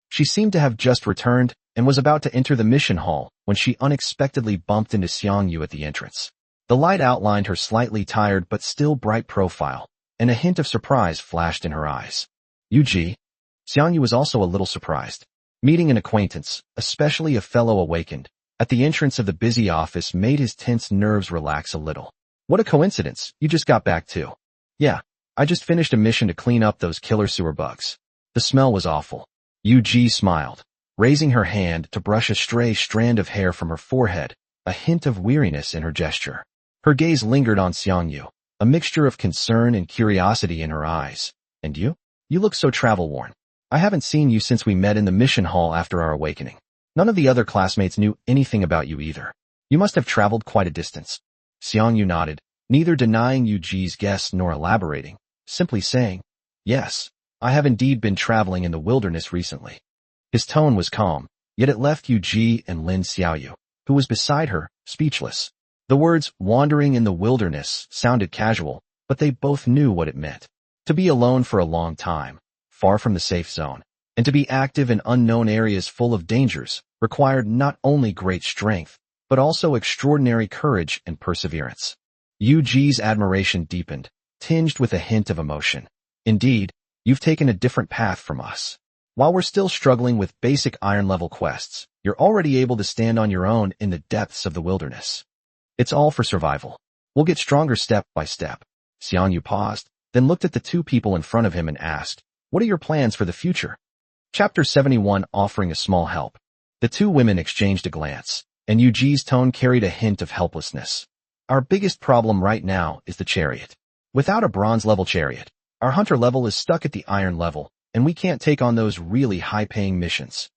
She seemed to have just returned and was about to enter the mission hall when she unexpectedly bumped into Xiang Yu at the entrance. The light outlined her slightly tired but still bright profile, and a hint of surprise flashed in her eyes. Yu. Xiang Yu was also a little surprised. Meeting an acquaintance, especially a fellow awakened, at the entrance of the busy office made his tense nerves relax a little. What a coincidence, you just got back too. Yeah, I just finished a mission to clean up those killer sewer bugs. The smell was awful. Yu smiled, raising her hand to brush a stray strand of hair from her forehead, a hint of weariness in her gesture. Her gaze lingered on Xiang Yu, a mixture of concern and curiosity in her eyes. And you? You look so travel-worn. I haven't seen you since we met in the mission hall after our awakening. None of the other classmates knew anything about you either. You must have traveled quite a distance. Xiang Yu nodded, neither denying Yuji's guess nor elaborating, simply saying, yes, I have indeed been traveling in the wilderness recently. His tone was calm, yet it left Yuji and Lin Xiaoyu, who was beside her, speechless. The words wandering in the wilderness sounded casual, but they both knew what it meant. To be alone for a long time, far from the safe zone, and to be active in unknown areas full of dangers required not only great strength, but also extraordinary courage and perseverance. Yuji's admiration deepened, tinged with a hint of emotion. Indeed, you've taken a different path from us. While we're still struggling with basic iron-level quests, you're already able to stand on your own in the depths of the wilderness. It's all for survival. We'll get stronger step by step. Xiang Yu paused, then looked at the two people in front of him and asked, what are your plans for the future? Chapter 71, offering a small help. The two women exchanged a glance, and Yuji's tone carried a hint of helplessness. Our biggest problem right now is the chariot. Without a bronze-level chariot, our hunter level is stuck at the iron level, and we can't take on those really high-paying missions.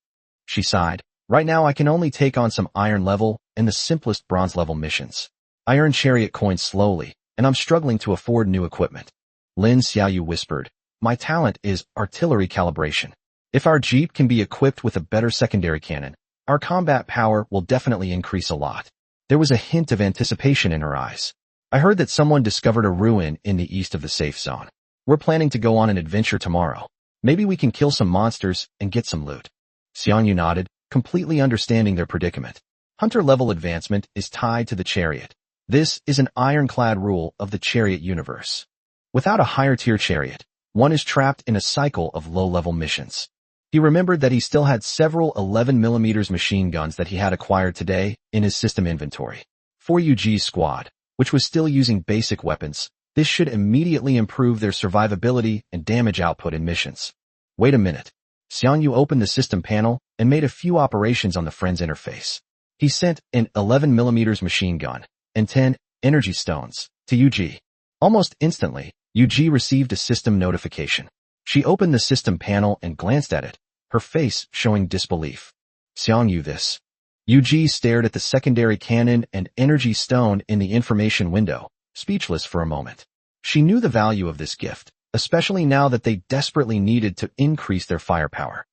She sighed. Right now I can only take on some iron level and the simplest bronze-level missions. I earn chariot coins slowly, and I'm struggling to afford new equipment. Lin Xiaoyu whispered, my talent is artillery calibration. If our jeep can be equipped with a better secondary cannon, our combat power will definitely increase a lot. There was a hint of anticipation in her eyes. I heard that someone discovered a ruin in the east of the safe zone. We're planning to go on an adventure tomorrow. Maybe we can kill some monsters and get some loot. Xiang Yu nodded, completely understanding their predicament. Hunter-level advancement is tied to the chariot. This is an ironclad rule of the chariot universe. Without a higher-tier chariot, one is trapped in a cycle of low-level missions. He remembered that he still had several 11mm machine guns that he had acquired today in his system inventory. For Yuji's squad, which was still using basic weapons, this should immediately improve their survivability and damage output in missions. Wait a minute. Xiang Yu opened the system panel and made a few operations on the friend's interface. He sent an 11mm machine gun and 10 energy stones to Yuji. Almost instantly, Yuji received a system notification. She opened the system panel and glanced at it, her face showing disbelief. Xiang Yu this. Yuji stared at the secondary cannon and energy stone in the information window, speechless for a moment. She knew the value of this gift, especially now that they desperately needed to increase their firepower.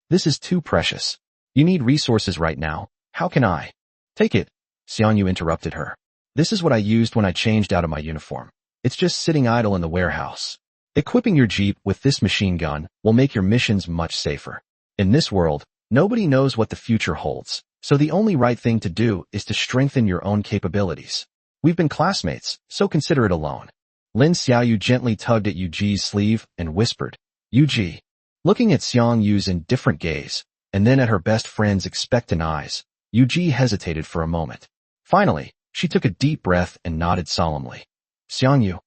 This is too precious. You need resources right now. How can I? Take it. Xiang Yu interrupted her. This is what I used when I changed out of my uniform. It's just sitting idle in the warehouse. Equipping your jeep with this machine gun will make your missions much safer. In this world, nobody knows what the future holds, so the only right thing to do is to strengthen your own capabilities. We've been classmates, so consider it a loan. Lin Xiaoyu gently tugged at Yuji's sleeve and whispered, Yuji. Looking at Xiang Yu's indifferent gaze, and then at her best friend's expectant eyes, Yuji hesitated for a moment. Finally, she took a deep breath and nodded solemnly. Xiang Yu,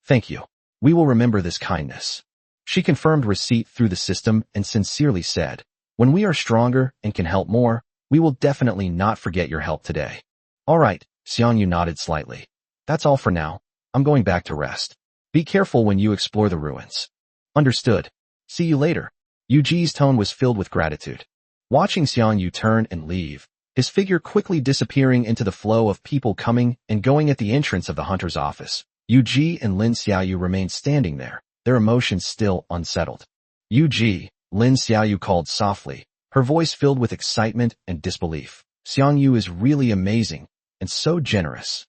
thank you. We will remember this kindness. She confirmed receipt through the system and sincerely said, when we are stronger and can help more, we will definitely not forget your help today. All right, Xiang Yu nodded slightly. That's all for now. I'm going back to rest. Be careful when you explore the ruins. Understood. See you later. Yuji's tone was filled with gratitude. Watching Xiang Yu turn and leave, his figure quickly disappearing into the flow of people coming and going at the entrance of the hunter's office, Yuji and Lin Xiaoyu remained standing there, their emotions still unsettled. Yuji, Lin Xiaoyu called softly, her voice filled with excitement and disbelief. Xiang Yu is really amazing, and so generous.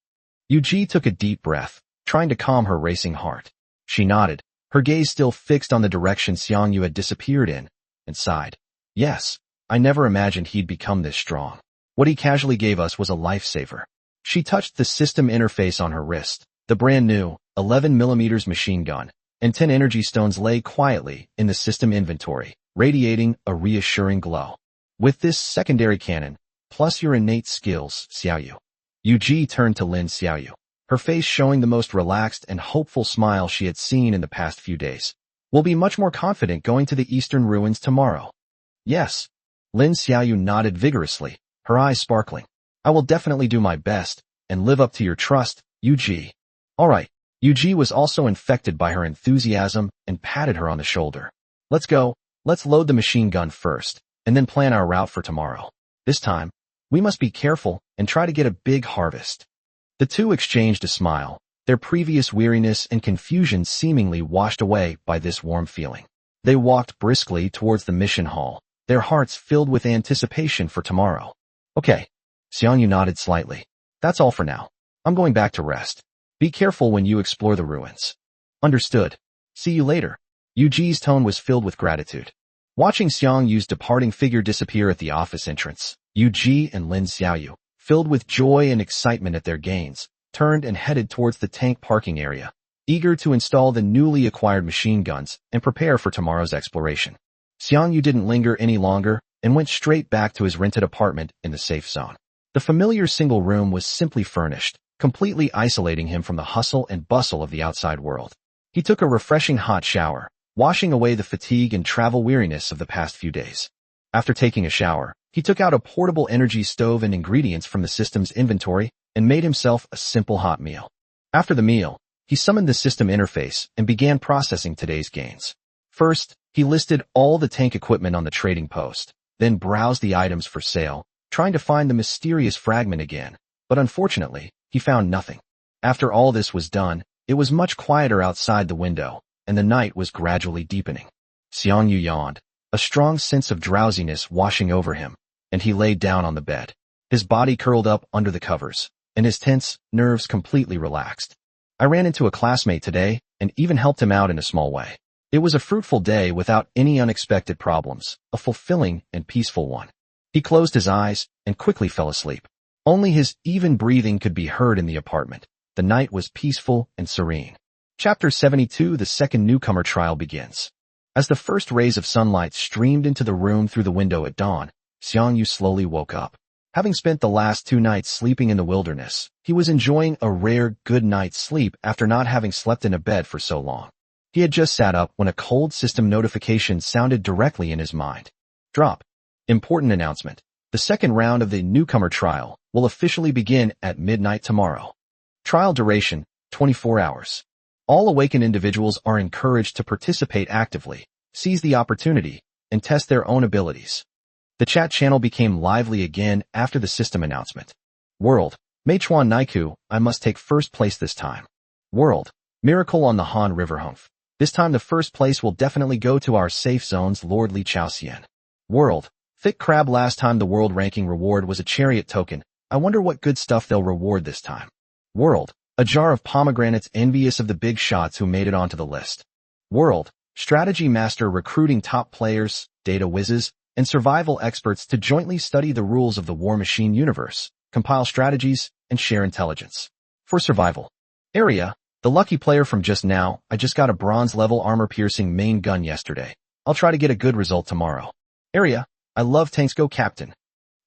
Yuji took a deep breath, trying to calm her racing heart. She nodded, her gaze still fixed on the direction Xiang Yu had disappeared in, and sighed. Yes, I never imagined he'd become this strong. What he casually gave us was a lifesaver. She touched the system interface on her wrist. The brand new 11mm machine gun and 10 energy stones lay quietly in the system inventory, radiating a reassuring glow. With this secondary cannon, plus your innate skills, Xiaoyu. Yuji turned to Lin Xiaoyu, her face showing the most relaxed and hopeful smile she had seen in the past few days. We'll be much more confident going to the eastern ruins tomorrow. Yes. Lin Xiaoyu nodded vigorously, her eyes sparkling. I will definitely do my best and live up to your trust, Yuji. All right. Yuji was also infected by her enthusiasm and patted her on the shoulder. Let's go. Let's load the machine gun first, and then plan our route for tomorrow. This time, we must be careful and try to get a big harvest. The two exchanged a smile, their previous weariness and confusion seemingly washed away by this warm feeling. They walked briskly towards the mission hall, their hearts filled with anticipation for tomorrow. Okay. Xiang Yu nodded slightly. That's all for now. I'm going back to rest. Be careful when you explore the ruins. Understood. See you later. Yuji's tone was filled with gratitude. Watching Xiang Yu's departing figure disappear at the office entrance, Yuji and Lin Xiaoyu, filled with joy and excitement at their gains, turned and headed towards the tank parking area, eager to install the newly acquired machine guns and prepare for tomorrow's exploration. Xiang Yu didn't linger any longer and went straight back to his rented apartment in the safe zone. The familiar single room was simply furnished, completely isolating him from the hustle and bustle of the outside world. He took a refreshing hot shower, washing away the fatigue and travel weariness of the past few days. After taking a shower, he took out a portable energy stove and ingredients from the system's inventory and made himself a simple hot meal. After the meal, he summoned the system interface and began processing today's gains. First, he listed all the tank equipment on the trading post, then browsed the items for sale, trying to find the mysterious fragment again, but unfortunately, he found nothing. After all this was done, it was much quieter outside the window, and the night was gradually deepening. Xiang Yu yawned, a strong sense of drowsiness washing over him, and he laid down on the bed. His body curled up under the covers, and his tense nerves completely relaxed. I ran into a classmate today and even helped him out in a small way. It was a fruitful day without any unexpected problems, a fulfilling and peaceful one. He closed his eyes and quickly fell asleep. Only his even breathing could be heard in the apartment. The night was peaceful and serene. Chapter 72. The second newcomer trial begins. As the first rays of sunlight streamed into the room through the window at dawn, Xiang Yu slowly woke up. Having spent the last 2 nights sleeping in the wilderness, he was enjoying a rare good night's sleep after not having slept in a bed for so long. He had just sat up when a cold system notification sounded directly in his mind. Drop. Important announcement. The second round of the newcomer trial will officially begin at midnight tomorrow. Trial duration, 24 hours. All awakened individuals are encouraged to participate actively, seize the opportunity, and test their own abilities. The chat channel became lively again after the system announcement. World. Meichuan Naiku, I must take first place this time. World. Miracle on the Han River Humph. This time the first place will definitely go to our safe zone's Lord Li Chaoxian. World. Thick Crab. Last time the world ranking reward was a chariot token. I wonder what good stuff they'll reward this time. World. A jar of pomegranates. Envious of the big shots who made it onto the list. World. Strategy master recruiting top players, data whizzes, and survival experts to jointly study the rules of the war machine universe, compile strategies, and share intelligence. For survival. Area. The lucky player from just now. I just got a bronze level armor-piercing main gun yesterday. I'll try to get a good result tomorrow. Area. I love tanks. Go captain.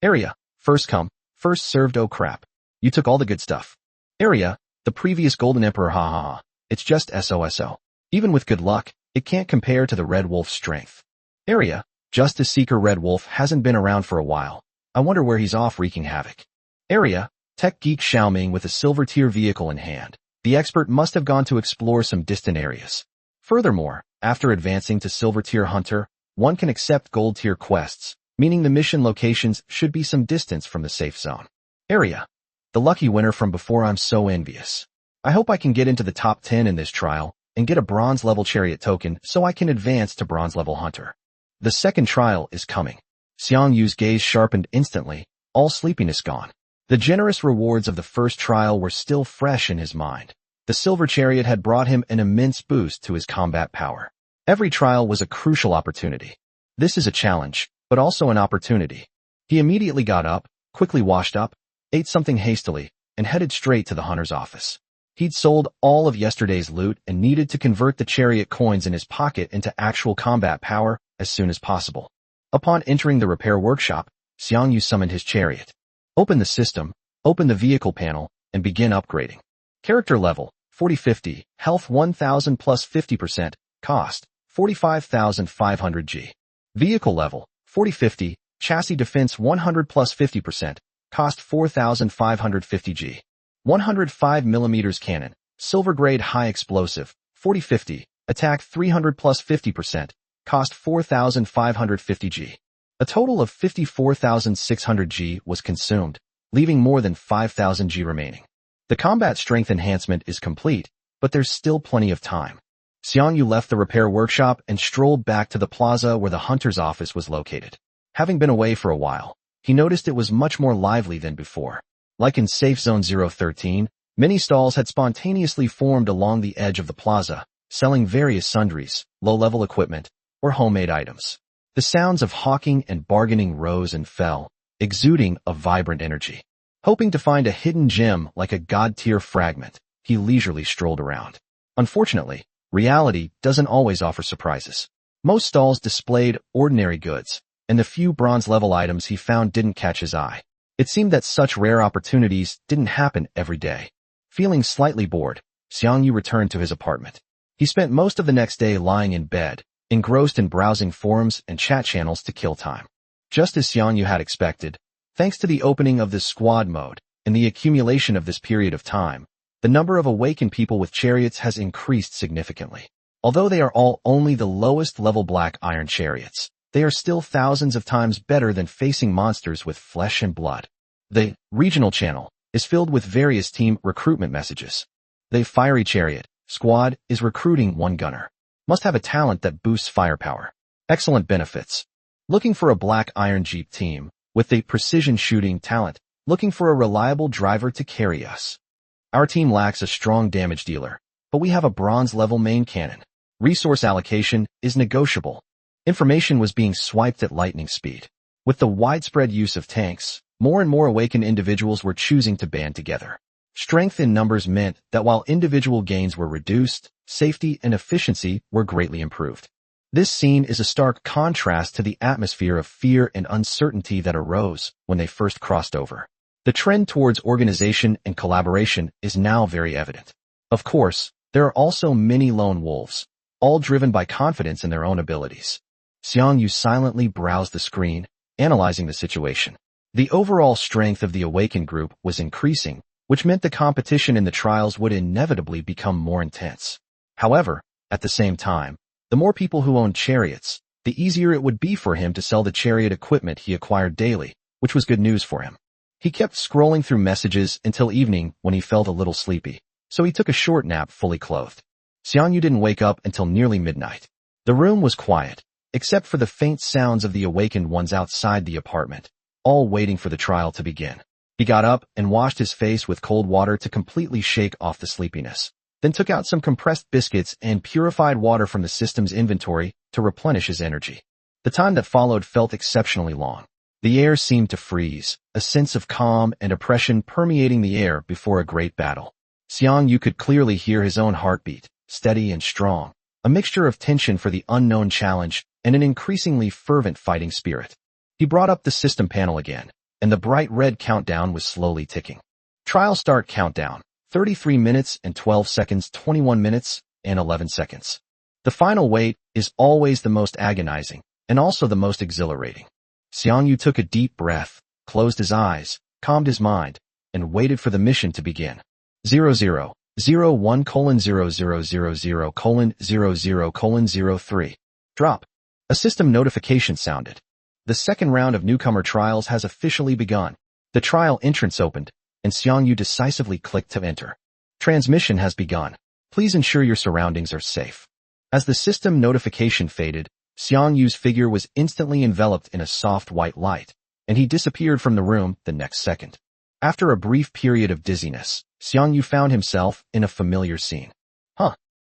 Area. First come, first served. Oh crap. You took all the good stuff. Area. The previous golden emperor. Ha ha ha. It's just SOSO. Even with good luck, it can't compare to the Red Wolf's strength. Area. Justice Seeker. Red Wolf hasn't been around for a while. I wonder where he's off wreaking havoc. Area. Tech geek Xiaoming with a silver tier vehicle in hand. The expert must have gone to explore some distant areas. Furthermore, after advancing to Silver Tier Hunter, one can accept Gold Tier quests, meaning the mission locations should be some distance from the safe zone area. The lucky winner from before. I'm so envious. I hope I can get into the top 10 in this trial and get a bronze level Chariot token so I can advance to bronze level Hunter. The second trial is coming. Xiang Yu's gaze sharpened instantly, all sleepiness gone. The generous rewards of the first trial were still fresh in his mind. The Silver Chariot had brought him an immense boost to his combat power. Every trial was a crucial opportunity. This is a challenge, but also an opportunity. He immediately got up, quickly washed up, ate something hastily, and headed straight to the hunter's office. He'd sold all of yesterday's loot and needed to convert the Chariot coins in his pocket into actual combat power as soon as possible. Upon entering the repair workshop, Xiang Yu summoned his chariot. Open the system, open the vehicle panel, and begin upgrading. Character level, 40-50, health 1000 plus 50%, cost, 45,500 G. Vehicle level, 40-50, chassis defense 100 plus 50%, cost 4,550 G. 105mm cannon, silver grade high explosive, 40-50, attack 300 plus 50%, cost 4,550 G. A total of 54,600 G was consumed, leaving more than 5,000 G remaining. The combat strength enhancement is complete, but there's still plenty of time. Xiang Yu left the repair workshop and strolled back to the plaza where the hunter's office was located. Having been away for a while, he noticed it was much more lively than before. Like in Safe Zone 013, many stalls had spontaneously formed along the edge of the plaza, selling various sundries, low-level equipment, or homemade items. The sounds of hawking and bargaining rose and fell, exuding a vibrant energy. Hoping to find a hidden gem like a god-tier fragment, he leisurely strolled around. Unfortunately, reality doesn't always offer surprises. Most stalls displayed ordinary goods, and the few bronze-level items he found didn't catch his eye. It seemed that such rare opportunities didn't happen every day. Feeling slightly bored, Xiang Yu returned to his apartment. He spent most of the next day lying in bed, engrossed in browsing forums and chat channels to kill time. Just as Xiang Yu had expected, thanks to the opening of this squad mode and the accumulation of this period of time, the number of awakened people with chariots has increased significantly. Although they are all only the lowest level black iron chariots, they are still thousands of times better than facing monsters with flesh and blood. The regional channel is filled with various team recruitment messages. The fiery chariot squad is recruiting one gunner. Must have a talent that boosts firepower. Excellent benefits. Looking for a black iron jeep team with a precision shooting talent, looking for a reliable driver to carry us. Our team lacks a strong damage dealer, but we have a bronze level main cannon. Resource allocation is negotiable. Information was being swiped at lightning speed. With the widespread use of tanks, more and more awakened individuals were choosing to band together. Strength in numbers meant that while individual gains were reduced, safety and efficiency were greatly improved. This scene is a stark contrast to the atmosphere of fear and uncertainty that arose when they first crossed over. The trend towards organization and collaboration is now very evident. Of course, there are also many lone wolves, all driven by confidence in their own abilities. Xiang Yu silently browsed the screen, analyzing the situation. The overall strength of the awakened group was increasing, which meant the competition in the trials would inevitably become more intense. However, at the same time, the more people who owned chariots, the easier it would be for him to sell the chariot equipment he acquired daily, which was good news for him. He kept scrolling through messages until evening when he felt a little sleepy, so he took a short nap fully clothed. Xiang Yu didn't wake up until nearly midnight. The room was quiet, except for the faint sounds of the awakened ones outside the apartment, all waiting for the trial to begin. He got up and washed his face with cold water to completely shake off the sleepiness, then took out some compressed biscuits and purified water from the system's inventory to replenish his energy. The time that followed felt exceptionally long. The air seemed to freeze, a sense of calm and oppression permeating the air before a great battle. Xiang Yu could clearly hear his own heartbeat, steady and strong, a mixture of tension for the unknown challenge and an increasingly fervent fighting spirit. He brought up the system panel again, and the bright red countdown was slowly ticking. Trial start countdown, 33 minutes and 12 seconds, 21 minutes and 11 seconds. The final wait is always the most agonizing and also the most exhilarating. Xiang Yu took a deep breath, closed his eyes, calmed his mind, and waited for the mission to begin. 00, 01:0000:00:03. Drop. A system notification sounded. The second round of newcomer trials has officially begun. The trial entrance opened, and Xiang Yu decisively clicked to enter. Transmission has begun. Please ensure your surroundings are safe. As the system notification faded, Xiang Yu's figure was instantly enveloped in a soft white light, and he disappeared from the room the next second. After a brief period of dizziness, Xiang Yu found himself in a familiar scene.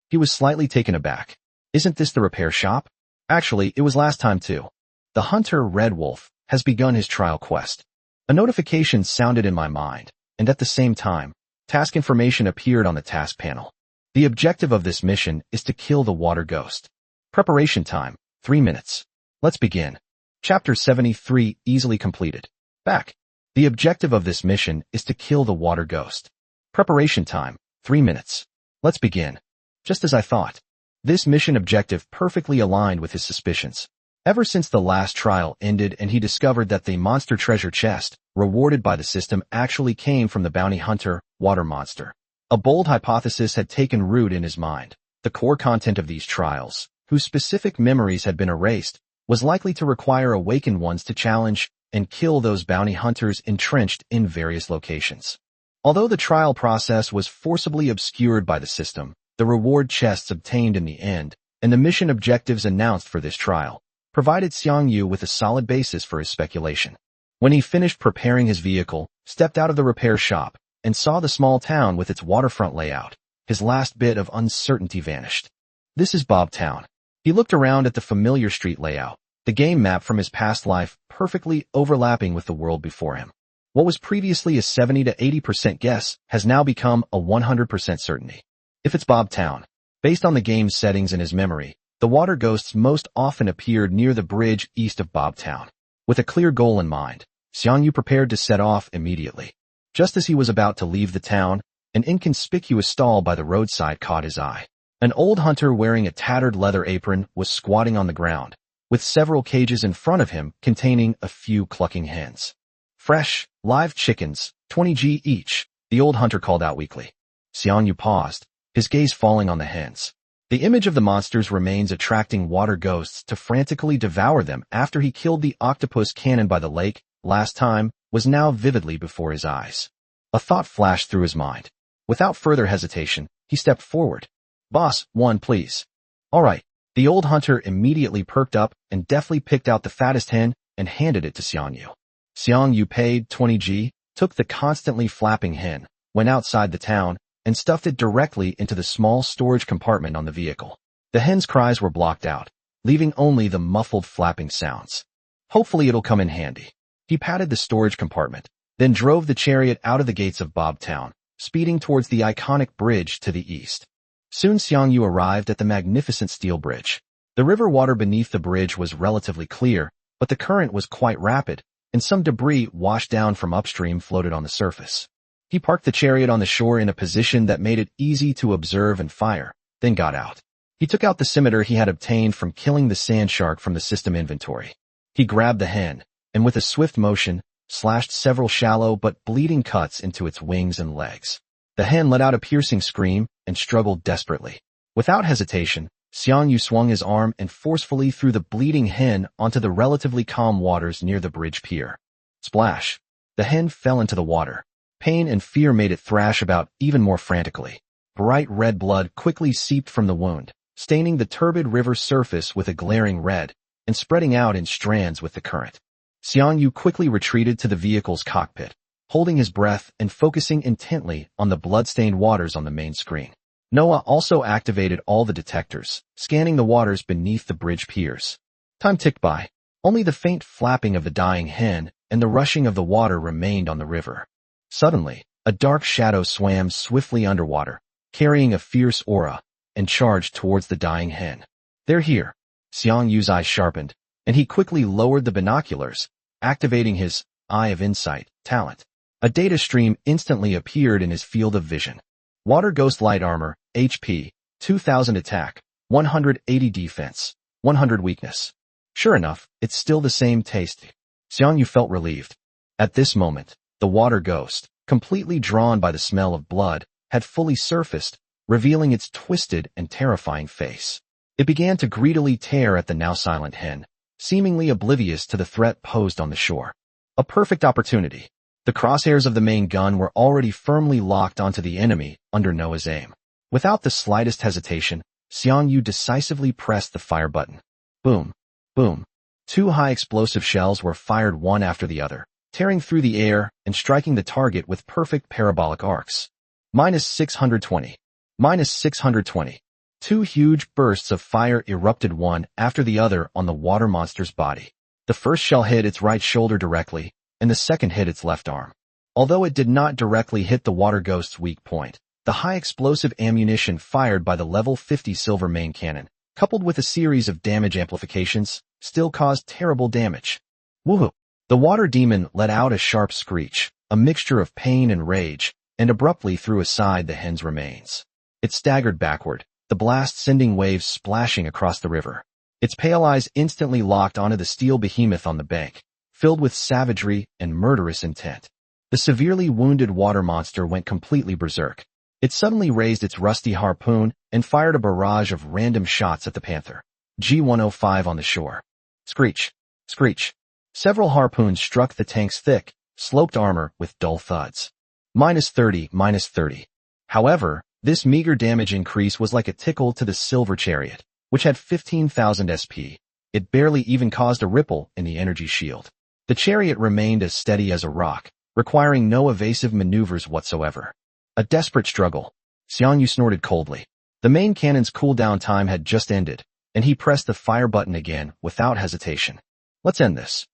He was slightly taken aback. Isn't this the repair shop? Actually, it was last time too. The hunter Red Wolf has begun his trial quest. A notification sounded in my mind, and at the same time, task information appeared on the task panel. The objective of this mission is to kill the water ghost. Preparation time, 3 minutes. Let's begin. Chapter 73 easily completed. Back. The objective of this mission is to kill the water ghost. Preparation time, 3 minutes. Let's begin. Just as I thought. This mission objective perfectly aligned with his suspicions. Ever since the last trial ended and he discovered that the monster treasure chest, rewarded by the system, actually came from the bounty hunter, water monster. A bold hypothesis had taken root in his mind. The core content of these trials, whose specific memories had been erased, was likely to require awakened ones to challenge and kill those bounty hunters entrenched in various locations. Although the trial process was forcibly obscured by the system, the reward chests obtained in the end, and the mission objectives announced for this trial, provided Xiang Yu with a solid basis for his speculation. When he finished preparing his vehicle, stepped out of the repair shop, and saw the small town with its waterfront layout, his last bit of uncertainty vanished. This is Bob Town. He looked around at the familiar street layout, the game map from his past life perfectly overlapping with the world before him. What was previously a 70 to 80% guess has now become a 100% certainty. If it's Bob Town, based on the game's settings and his memory, the water ghosts most often appeared near the bridge east of Bob Town. With a clear goal in mind, Xiang Yu prepared to set off immediately. Just as he was about to leave the town, an inconspicuous stall by the roadside caught his eye. An old hunter wearing a tattered leather apron was squatting on the ground, with several cages in front of him containing a few clucking hens. Fresh, live chickens, 20 each, the old hunter called out weakly. Xiang Yu paused, his gaze falling on the hens. The image of the monsters remains attracting water ghosts to frantically devour them after he killed the octopus cannon by the lake last time was now vividly before his eyes. A thought flashed through his mind. Without further hesitation, he stepped forward. Boss, one please. All right. The old hunter immediately perked up and deftly picked out the fattest hen and handed it to Xiang Yu. Xiang Yu paid 20 took the constantly flapping hen, went outside the town, and stuffed it directly into the small storage compartment on the vehicle. The hen's cries were blocked out, leaving only the muffled flapping sounds. Hopefully it'll come in handy. He patted the storage compartment, then drove the chariot out of the gates of Bob Town, speeding towards the iconic bridge to the east. Soon Xiang Yu arrived at the magnificent steel bridge. The river water beneath the bridge was relatively clear, but the current was quite rapid, and some debris washed down from upstream floated on the surface. He parked the chariot on the shore in a position that made it easy to observe and fire, then got out. He took out the scimitar he had obtained from killing the sand shark from the system inventory. He grabbed the hen, and with a swift motion, slashed several shallow but bleeding cuts into its wings and legs. The hen let out a piercing scream and struggled desperately. Without hesitation, Xiang Yu swung his arm and forcefully threw the bleeding hen onto the relatively calm waters near the bridge pier. Splash! The hen fell into the water. Pain and fear made it thrash about even more frantically. Bright red blood quickly seeped from the wound, staining the turbid river surface with a glaring red, and spreading out in strands with the current. Xiang Yu quickly retreated to the vehicle's cockpit, holding his breath and focusing intently on the blood-stained waters on the main screen. Noah also activated all the detectors, scanning the waters beneath the bridge piers. Time ticked by. Only the faint flapping of the dying hen and the rushing of the water remained on the river. Suddenly, a dark shadow swam swiftly underwater, carrying a fierce aura, and charged towards the dying hen. They're here. Xiang Yu's eyes sharpened, and he quickly lowered the binoculars, activating his Eye of Insight talent. A data stream instantly appeared in his field of vision. Water Ghost Light Armor, HP, 2000 attack, 180 defense, 100 weakness. Sure enough, it's still the same taste. Xiang Yu felt relieved. At this moment, the water ghost, completely drawn by the smell of blood, had fully surfaced, revealing its twisted and terrifying face. It began to greedily tear at the now silent hen, seemingly oblivious to the threat posed on the shore. A perfect opportunity. The crosshairs of the main gun were already firmly locked onto the enemy under Noah's aim. Without the slightest hesitation, Xiang Yu decisively pressed the fire button. Boom, boom. Two high explosive shells were fired one after the other, tearing through the air and striking the target with perfect parabolic arcs. -620. -620. Two huge bursts of fire erupted one after the other on the water monster's body. The first shell hit its right shoulder directly, and the second hit its left arm. Although it did not directly hit the water ghost's weak point, the high explosive ammunition fired by the level 50 silver main cannon, coupled with a series of damage amplifications, still caused terrible damage. Woohoo! The water demon let out a sharp screech, a mixture of pain and rage, and abruptly threw aside the hen's remains. It staggered backward, the blast sending waves splashing across the river. Its pale eyes instantly locked onto the steel behemoth on the bank, filled with savagery and murderous intent. The severely wounded water monster went completely berserk. It suddenly raised its rusty harpoon and fired a barrage of random shots at the panther. G-105 on the shore. Screech, screech. Several harpoons struck the tank's thick, sloped armor with dull thuds. -30, -30. However, this meager damage increase was like a tickle to the silver chariot, which had 15,000 SP. It barely even caused a ripple in the energy shield. The chariot remained as steady as a rock, requiring no evasive maneuvers whatsoever. A desperate struggle. Xiang Yu snorted coldly. The main cannon's cooldown time had just ended, and he pressed the fire button again without hesitation. Let's end this.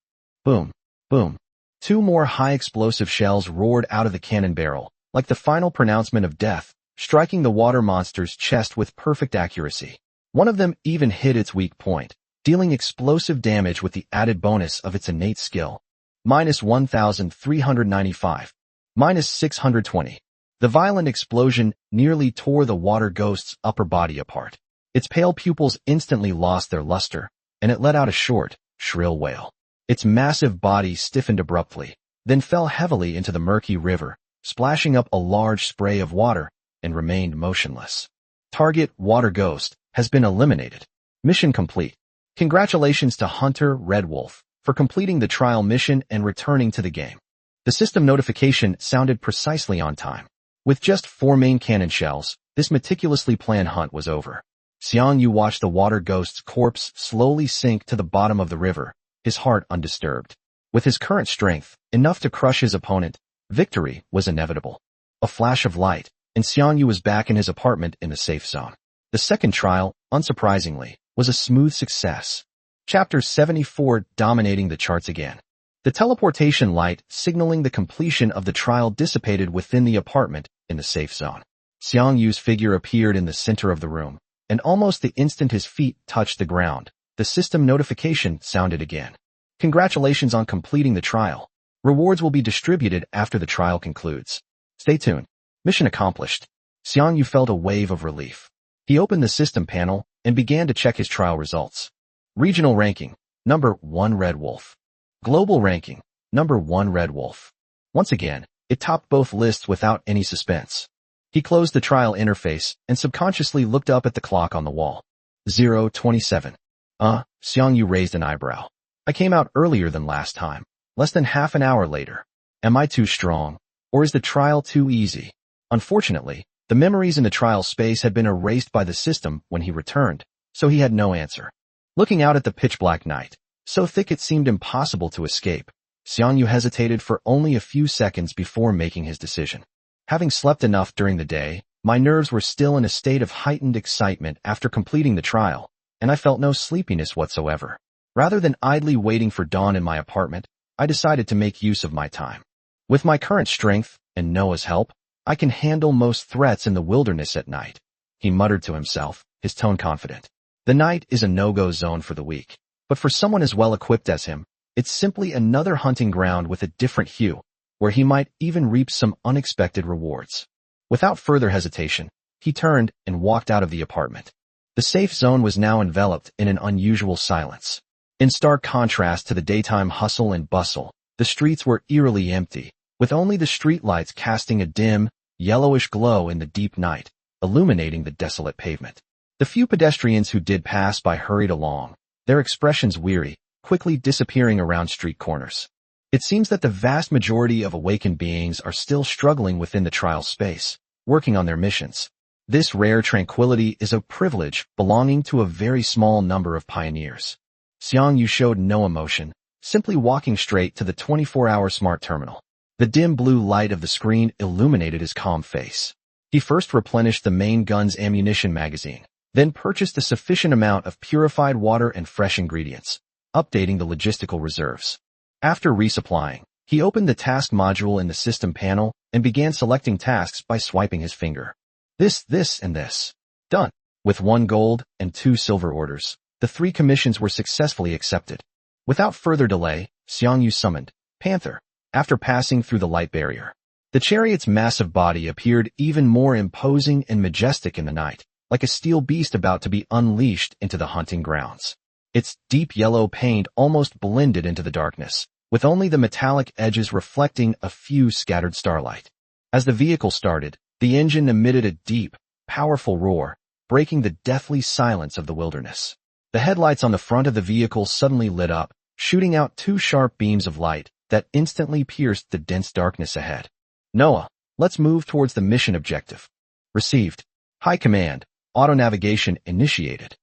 Boom, boom. Two more high explosive shells roared out of the cannon barrel, like the final pronouncement of death, striking the water monster's chest with perfect accuracy. One of them even hit its weak point, dealing explosive damage with the added bonus of its innate skill. -1,395. -620. The violent explosion nearly tore the water ghost's upper body apart. Its pale pupils instantly lost their luster, and it let out a short, shrill wail. Its massive body stiffened abruptly, then fell heavily into the murky river, splashing up a large spray of water, and remained motionless. Target Water Ghost has been eliminated. Mission complete. Congratulations to Hunter Red Wolf for completing the trial mission and returning to the game. The system notification sounded precisely on time. With just 4 main cannon shells, this meticulously planned hunt was over. Xiang Yu watched the water ghost's corpse slowly sink to the bottom of the river, his heart undisturbed. With his current strength, enough to crush his opponent, victory was inevitable. A flash of light, and Xiang Yu was back in his apartment in the safe zone. The second trial, unsurprisingly, was a smooth success. Chapter 74 dominating the charts again. The teleportation light signaling the completion of the trial dissipated within the apartment in the safe zone. Xiang Yu's figure appeared in the center of the room, and almost the instant his feet touched the ground, the system notification sounded again. Congratulations on completing the trial. Rewards will be distributed after the trial concludes. Stay tuned. Mission accomplished. Xiang Yu felt a wave of relief. He opened the system panel and began to check his trial results. Regional ranking, number 1 Red Wolf. Global ranking, number 1 Red Wolf. Once again, it topped both lists without any suspense. He closed the trial interface and subconsciously looked up at the clock on the wall. 0:27. Xiang Yu raised an eyebrow. I came out earlier than last time, less than half an hour later. Am I too strong, or is the trial too easy? Unfortunately, the memories in the trial space had been erased by the system when he returned, so he had no answer. Looking out at the pitch-black night, so thick it seemed impossible to escape, Xiang Yu hesitated for only a few seconds before making his decision. Having slept enough during the day, my nerves were still in a state of heightened excitement after completing the trial, and I felt no sleepiness whatsoever. Rather than idly waiting for dawn in my apartment, I decided to make use of my time. With my current strength, and Noah's help, I can handle most threats in the wilderness at night, he muttered to himself, his tone confident. The night is a no-go zone for the weak, but for someone as well-equipped as him, it's simply another hunting ground with a different hue, where he might even reap some unexpected rewards. Without further hesitation, he turned and walked out of the apartment. The safe zone was now enveloped in an unusual silence. In stark contrast to the daytime hustle and bustle, the streets were eerily empty, with only the streetlights casting a dim, yellowish glow in the deep night, illuminating the desolate pavement. The few pedestrians who did pass by hurried along, their expressions weary, quickly disappearing around street corners. It seems that the vast majority of awakened beings are still struggling within the trial space, working on their missions. This rare tranquility is a privilege belonging to a very small number of pioneers. Xiang Yu showed no emotion, simply walking straight to the 24-hour smart terminal. The dim blue light of the screen illuminated his calm face. He first replenished the main gun's ammunition magazine, then purchased a sufficient amount of purified water and fresh ingredients, updating the logistical reserves. After resupplying, he opened the task module in the system panel and began selecting tasks by swiping his finger. This, and this. Done. With 1 gold and 2 silver orders, the 3 commissions were successfully accepted. Without further delay, Xiang Yu summoned Panther. After passing through the light barrier, the chariot's massive body appeared even more imposing and majestic in the night, like a steel beast about to be unleashed into the hunting grounds. Its deep yellow paint almost blended into the darkness, with only the metallic edges reflecting a few scattered starlight. As the vehicle started, the engine emitted a deep, powerful roar, breaking the deathly manhwa of the wilderness. The headlights on the front of the vehicle suddenly lit up, shooting out 2 sharp beams of light that instantly pierced the dense darkness ahead. Noah, let's move towards the mission objective. Received. High command. Auto-navigation initiated.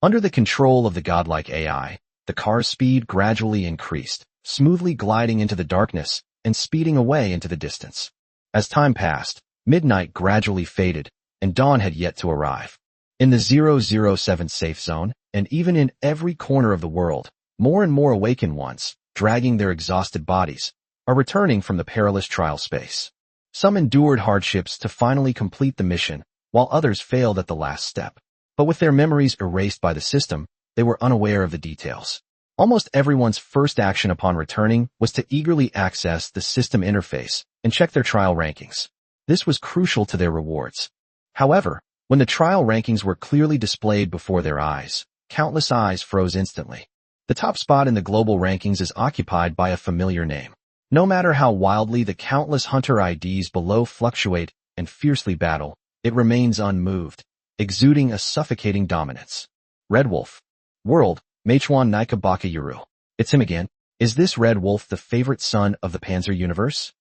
Under the control of the godlike AI, the car's speed gradually increased, smoothly gliding into the darkness and speeding away into the distance. As time passed, midnight gradually faded, and dawn had yet to arrive. In the 007 safe zone, and even in every corner of the world, more and more awakened ones, dragging their exhausted bodies, are returning from the perilous trial space. Some endured hardships to finally complete the mission, while others failed at the last step. But with their memories erased by the system, they were unaware of the details. Almost everyone's first action upon returning was to eagerly access the system interface and check their trial rankings. This was crucial to their rewards. However, when the trial rankings were clearly displayed before their eyes, countless eyes froze instantly. The top spot in the global rankings is occupied by a familiar name. No matter how wildly the countless hunter IDs below fluctuate and fiercely battle, it remains unmoved, exuding a suffocating dominance. Red Wolf. World, Meichuan Nika Bakayaru. It's him again. Is this Red Wolf the favorite son of the Panzer universe?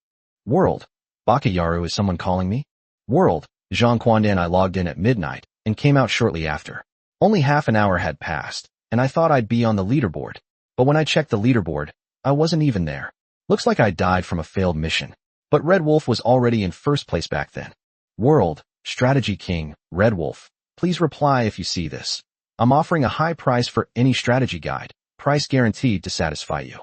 World. Bakayaru, is someone calling me? World. Zhang Quandan. I logged in at midnight and came out shortly after. Only half an hour had passed, and I thought I'd be on the leaderboard. But when I checked the leaderboard, I wasn't even there. Looks like I died from a failed mission. But Red Wolf was already in first place back then. World. Strategy King, Red Wolf. Please reply if you see this. I'm offering a high price for any strategy guide, price guaranteed to satisfy you.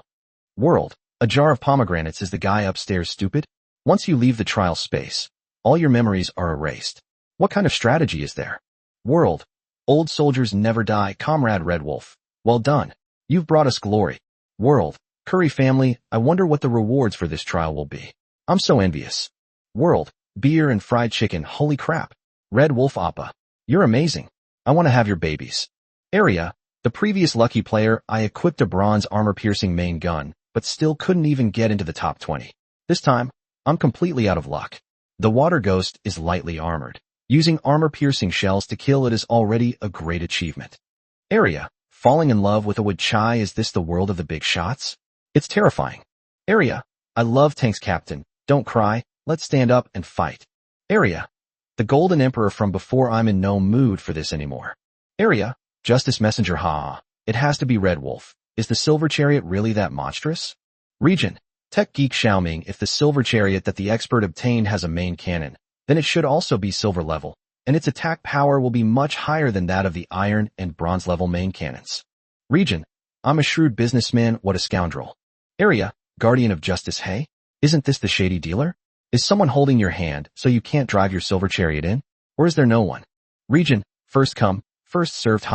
World. A jar of pomegranates. Is the guy upstairs stupid? Once you leave the trial space, all your memories are erased. What kind of strategy is there? World. Old soldiers never die, Comrade Red Wolf. Well done. You've brought us glory. World. Curry family, I wonder what the rewards for this trial will be. I'm so envious. World. Beer and fried chicken. Holy crap. Red Wolf Appa. You're amazing. I want to have your babies. Area. The previous lucky player, I equipped a bronze armor-piercing main gun, but still couldn't even get into the top 20. This time, I'm completely out of luck. The water ghost is lightly armored. Using armor-piercing shells to kill it is already a great achievement. Area. Falling in love with a wood chai. Is this the world of the big shots? It's terrifying. Area. I love tanks, Captain. Don't cry. Let's stand up and fight. Area. The Golden Emperor from before. I'm in no mood for this anymore. Area. Justice Messenger. It has to be Red Wolf. Is the Silver Chariot really that monstrous? Region. Tech Geek Xiaoming. If the Silver Chariot that the expert obtained has a main cannon, then it should also be silver level, and its attack power will be much higher than that of the iron and bronze level main cannons. Region. I'm a shrewd businessman. What a scoundrel. Area. Guardian of Justice. Hey, isn't this the shady dealer? Is someone holding your hand so you can't drive your Silver Chariot in? Or is there no one? Region. First come, first served.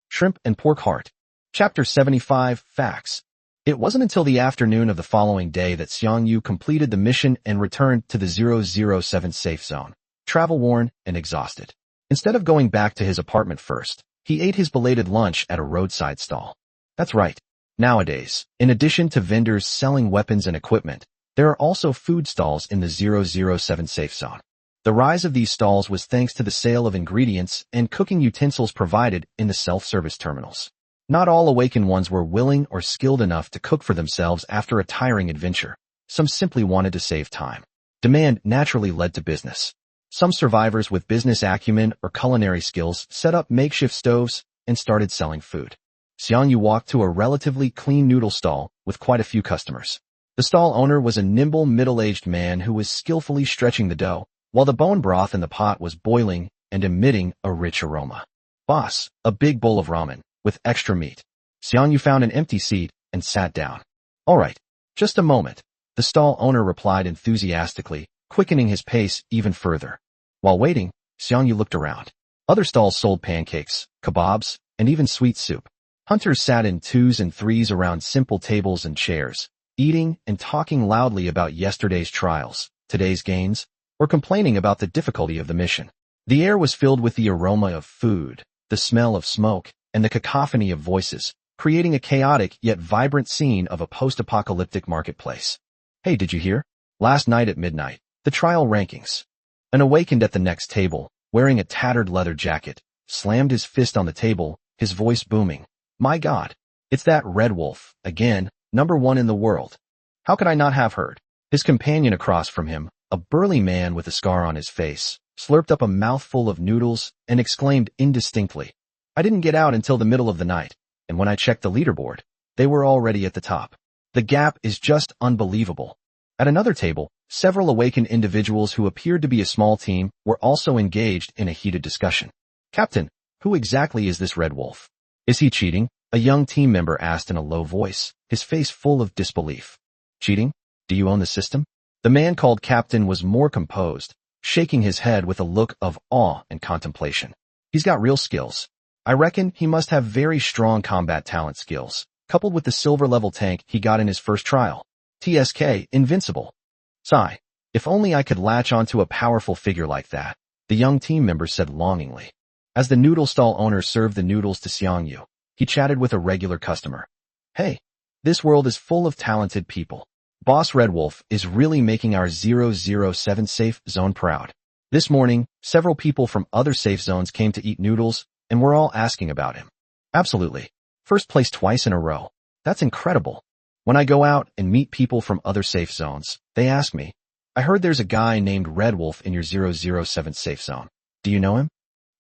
Shrimp and pork heart. Chapter 75. Facts. It wasn't until the afternoon of the following day that Xiang Yu completed the mission and returned to the 007 safe zone, travel-worn and exhausted. Instead of going back to his apartment first, he ate his belated lunch at a roadside stall. That's right. Nowadays, in addition to vendors selling weapons and equipment, there are also food stalls in the 007 safe zone. The rise of these stalls was thanks to the sale of ingredients and cooking utensils provided in the self-service terminals. Not all awakened ones were willing or skilled enough to cook for themselves after a tiring adventure. Some simply wanted to save time. Demand naturally led to business. Some survivors with business acumen or culinary skills set up makeshift stoves and started selling food. Xiang Yu walked to a relatively clean noodle stall with quite a few customers. The stall owner was a nimble, middle-aged man who was skillfully stretching the dough, while the bone broth in the pot was boiling and emitting a rich aroma. Boss, a big bowl of ramen, with extra meat. Xiang Yu found an empty seat and sat down. All right, just a moment, the stall owner replied enthusiastically, quickening his pace even further. While waiting, Xiang Yu looked around. Other stalls sold pancakes, kebabs, and even sweet soup. Hunters sat in twos and threes around simple tables and chairs, eating and talking loudly about yesterday's trials, today's gains, or complaining about the difficulty of the mission. The air was filled with the aroma of food, the smell of smoke, and the cacophony of voices, creating a chaotic yet vibrant scene of a post-apocalyptic marketplace. Hey, did you hear? Last night at midnight, the trial rankings. An awakened at the next table, wearing a tattered leather jacket, slammed his fist on the table, his voice booming. My God, it's that Red Wolf, again, #1 in the world. How could I not have heard? His companion across from him, a burly man with a scar on his face, slurped up a mouthful of noodles and exclaimed indistinctly, I didn't get out until the middle of the night, and when I checked the leaderboard, they were already at the top. The gap is just unbelievable. At another table, several awakened individuals who appeared to be a small team were also engaged in a heated discussion. Captain, who exactly is this Red Wolf? Is he cheating? A young team member asked in a low voice, his face full of disbelief. Cheating? Do you own the system? The man called Captain was more composed, shaking his head with a look of awe and contemplation. He's got real skills. I reckon he must have very strong combat talent skills, coupled with the silver-level tank he got in his first trial. TSK, invincible. Sigh. If only I could latch onto a powerful figure like that, the young team member said longingly. As the noodle stall owner served the noodles to Xiang Yu, he chatted with a regular customer. Hey, this world is full of talented people. Boss Red Wolf is really making our 007 safe zone proud. This morning, several people from other safe zones came to eat noodles, and we're all asking about him. Absolutely. First place twice in a row. That's incredible. When I go out and meet people from other safe zones, they ask me, I heard there's a guy named Red Wolf in your 007 safe zone. Do you know him?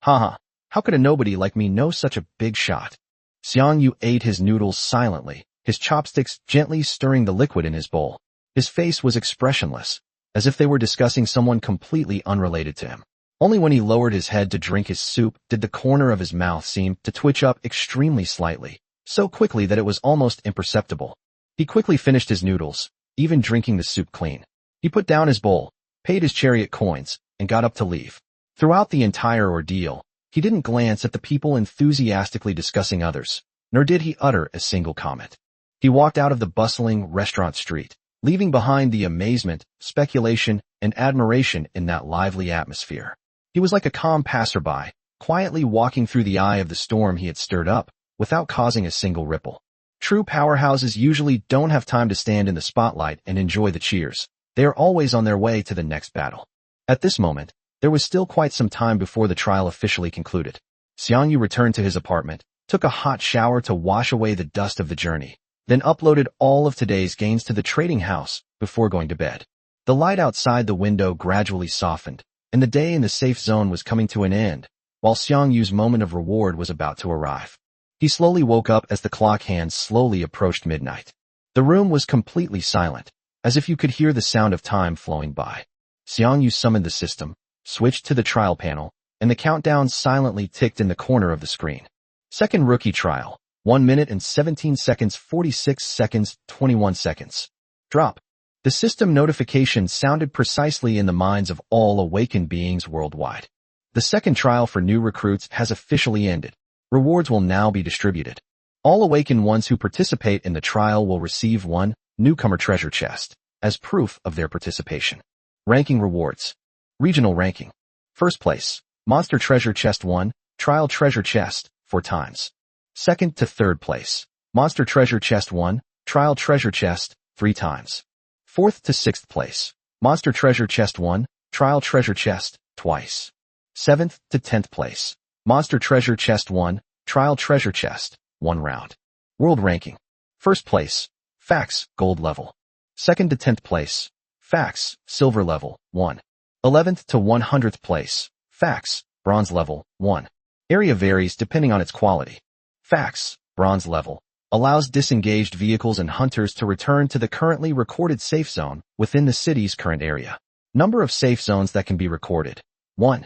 Haha. How could a nobody like me know such a big shot? Xiang Yu ate his noodles silently, his chopsticks gently stirring the liquid in his bowl. His face was expressionless, as if they were discussing someone completely unrelated to him. Only when he lowered his head to drink his soup did the corner of his mouth seem to twitch up extremely slightly, so quickly that it was almost imperceptible. He quickly finished his noodles, even drinking the soup clean. He put down his bowl, paid his chariot coins, and got up to leave. Throughout the entire ordeal, he didn't glance at the people enthusiastically discussing others, nor did he utter a single comment. He walked out of the bustling restaurant street, leaving behind the amazement, speculation, and admiration in that lively atmosphere. He was like a calm passerby, quietly walking through the eye of the storm he had stirred up, without causing a single ripple. True powerhouses usually don't have time to stand in the spotlight and enjoy the cheers. They are always on their way to the next battle. At this moment, there was still quite some time before the trial officially concluded. Xiang Yu returned to his apartment, took a hot shower to wash away the dust of the journey, then uploaded all of today's gains to the trading house before going to bed. The light outside the window gradually softened, and the day in the safe zone was coming to an end, while Xiang Yu's moment of reward was about to arrive. He slowly woke up as the clock hands slowly approached midnight. The room was completely silent, as if you could hear the sound of time flowing by. Xiang Yu summoned the system, switched to the trial panel, and the countdown silently ticked in the corner of the screen. Second rookie trial, 1 minute and 17 seconds 46 seconds 21 seconds. Drop. The system notification sounded precisely in the minds of all awakened beings worldwide. The second trial for new recruits has officially ended. Rewards will now be distributed. All awakened ones who participate in the trial will receive one newcomer treasure chest as proof of their participation. Ranking rewards. Regional ranking. First place, Monster Treasure Chest 1, Trial Treasure Chest, 4 times. Second to third place, Monster Treasure Chest 1, Trial Treasure Chest, 3 times. Fourth to sixth place, Monster Treasure Chest 1, Trial Treasure Chest, twice. 7th to 10th place. Monster Treasure Chest 1, Trial Treasure Chest, 1 round. World Ranking. 1st place, Fax, Gold level. 2nd to 10th place, Fax, Silver level, 1. 11th to 100th place, Fax, Bronze level, 1. Area varies depending on its quality. Fax, Bronze level, allows disengaged vehicles and hunters to return to the currently recorded safe zone within the city's current area. Number of safe zones that can be recorded. 1.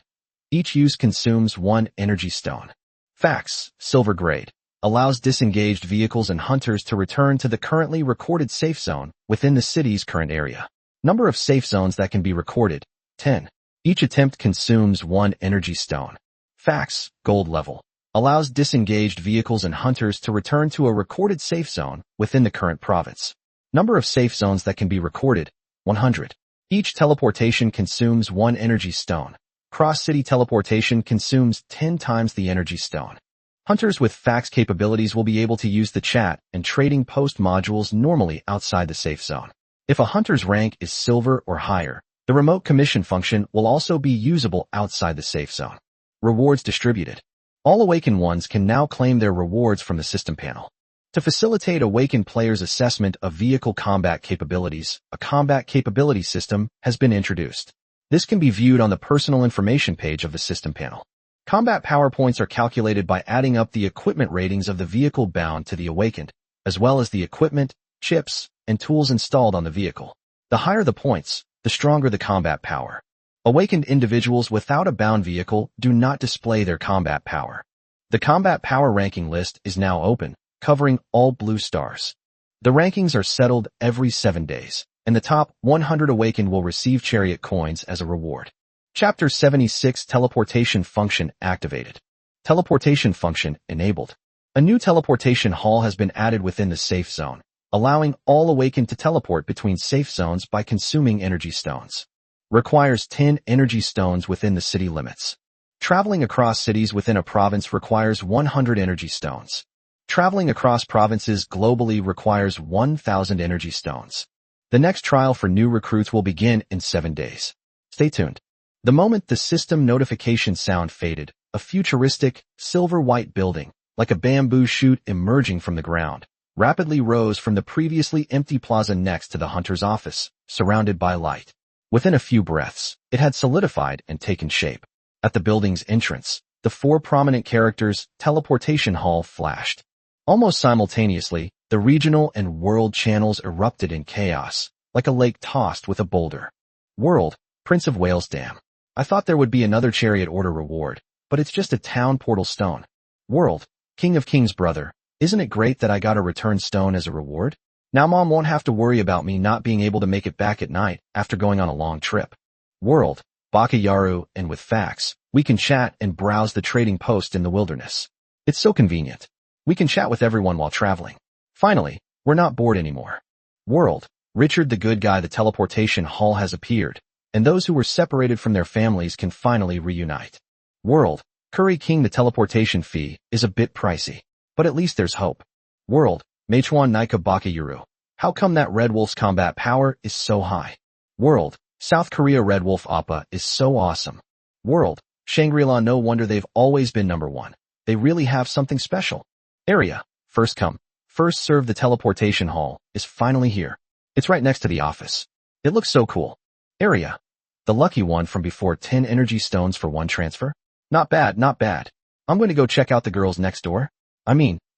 Each use consumes 1 energy stone. Fax, Silver grade, allows disengaged vehicles and hunters to return to the currently recorded safe zone within the city's current area. Number of safe zones that can be recorded. 10. Each attempt consumes 1 energy stone. Fax, Gold level, allows disengaged vehicles and hunters to return to a recorded safe zone within the current province. Number of safe zones that can be recorded. 100. Each teleportation consumes 1 energy stone. Cross-city teleportation consumes 10 times the energy stone. Hunters with fax capabilities will be able to use the chat and trading post modules normally outside the safe zone. If a hunter's rank is silver or higher, the remote commission function will also be usable outside the safe zone. Rewards distributed. All awakened ones can now claim their rewards from the system panel. To facilitate awakened players' assessment of vehicle combat capabilities, a combat capability system has been introduced. This can be viewed on the personal information page of the system panel. Combat power points are calculated by adding up the equipment ratings of the vehicle bound to the awakened, as well as the equipment, chips, and tools installed on the vehicle. The higher the points, the stronger the combat power. Awakened individuals without a bound vehicle do not display their combat power. The combat power ranking list is now open, covering all blue stars. The rankings are settled every 7 days, and the top 100 awakened will receive Chariot coins as a reward. Chapter 76 Teleportation Function activated. Teleportation function enabled. A new teleportation hall has been added within the safe zone, allowing all awakened to teleport between safe zones by consuming energy stones. Requires 10 energy stones within the city limits. Traveling across cities within a province requires 100 energy stones. Traveling across provinces globally requires 1,000 energy stones. The next trial for new recruits will begin in 7 days. Stay tuned. The moment the system notification sound faded, a futuristic, silver-white building, like a bamboo shoot emerging from the ground, rapidly rose from the previously empty plaza next to the hunter's office, surrounded by light. Within a few breaths, it had solidified and taken shape. At the building's entrance, the 4 prominent characters' teleportation hall flashed. Almost simultaneously, the regional and world channels erupted in chaos, like a lake tossed with a boulder. World, Prince of Wales Dam. I thought there would be another Chariot Order reward, but it's just a town portal stone. World, King of King's brother. Isn't it great that I got a return stone as a reward? Now Mom won't have to worry about me not being able to make it back at night after going on a long trip. World, Baka Yaru, and with Fax, we can chat and browse the trading post in the wilderness. It's so convenient. We can chat with everyone while traveling. Finally, we're not bored anymore. World, Richard the Good Guy. The teleportation hall has appeared, and those who were separated from their families can finally reunite. World, Curry King. The teleportation fee is a bit pricey, but at least there's hope. World, Meituan Nika Bakayuru. How come that Red Wolf's combat power is so high? World, South Korea. Red Wolf Appa is so awesome. World, Shangri-La. No wonder they've always been number 1. They really have something special. Area, first come, first serve. The teleportation hall is finally here. It's right next to the office. It looks so cool. Area, the lucky one from before. 10 energy stones for 1 transfer. Not bad, not bad. I'm going to go check out the girls next door.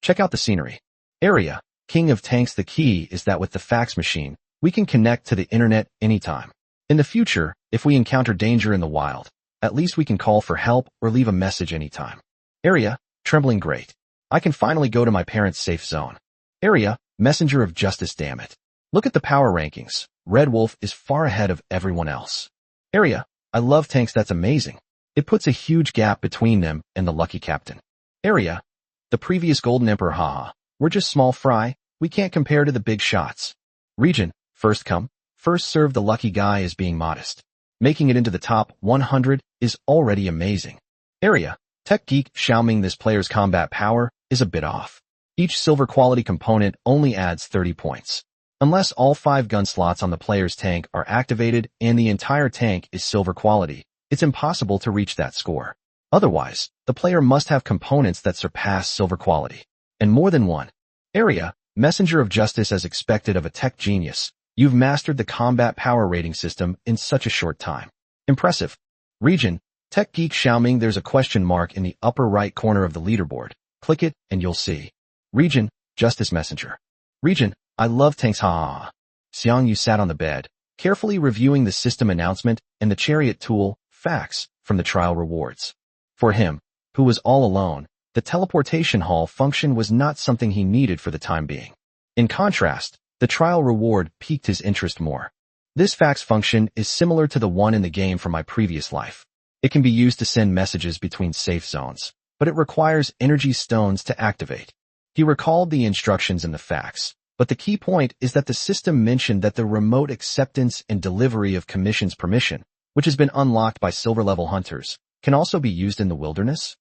Check out the scenery. Area, King of Tanks. The key is that with the fax machine, we can connect to the internet anytime. In the future, if we encounter danger in the wild, at least we can call for help or leave a message anytime. Area, Trembling. Great. I can finally go to my parents' safe zone. Area, Messenger of Justice. Damn it. Look at the power rankings. Red Wolf is far ahead of everyone else. Area, I love tanks. That's amazing. It puts a huge gap between them and the lucky captain. Area, the previous Golden Emperor. Haha. We're just small fry. We can't compare to the big shots. Region, first come, first serve. The lucky guy is being modest. Making it into the top 100 is already amazing. Area, Tech Geek. Xiaoming. This player's combat power is a bit off. Each silver quality component only adds 30 points. Unless all 5 gun slots on the player's tank are activated and the entire tank is silver quality, it's impossible to reach that score. Otherwise, the player must have components that surpass silver quality. And more than one. Area, Messenger of Justice. As expected of a tech genius, you've mastered the combat power rating system in such a short time. Impressive. Region, Tech Geek Xiaoming. There's a question mark in the upper right corner of the leaderboard. Click it and you'll see. Region, Justice Messenger. Region, I love tanks. Ha. Xiang Yu sat on the bed, carefully reviewing the system announcement and the Chariot tool, facts, from the trial rewards. For him, who was all alone, the teleportation hall function was not something he needed for the time being. In contrast, the trial reward piqued his interest more. This fax function is similar to the one in the game from my previous life. It can be used to send messages between safe zones, but it requires energy stones to activate. He recalled the instructions in the fax, but the key point is that the system mentioned that the remote acceptance and delivery of commissions permission, which has been unlocked by silver-level hunters, can also be used in the wilderness.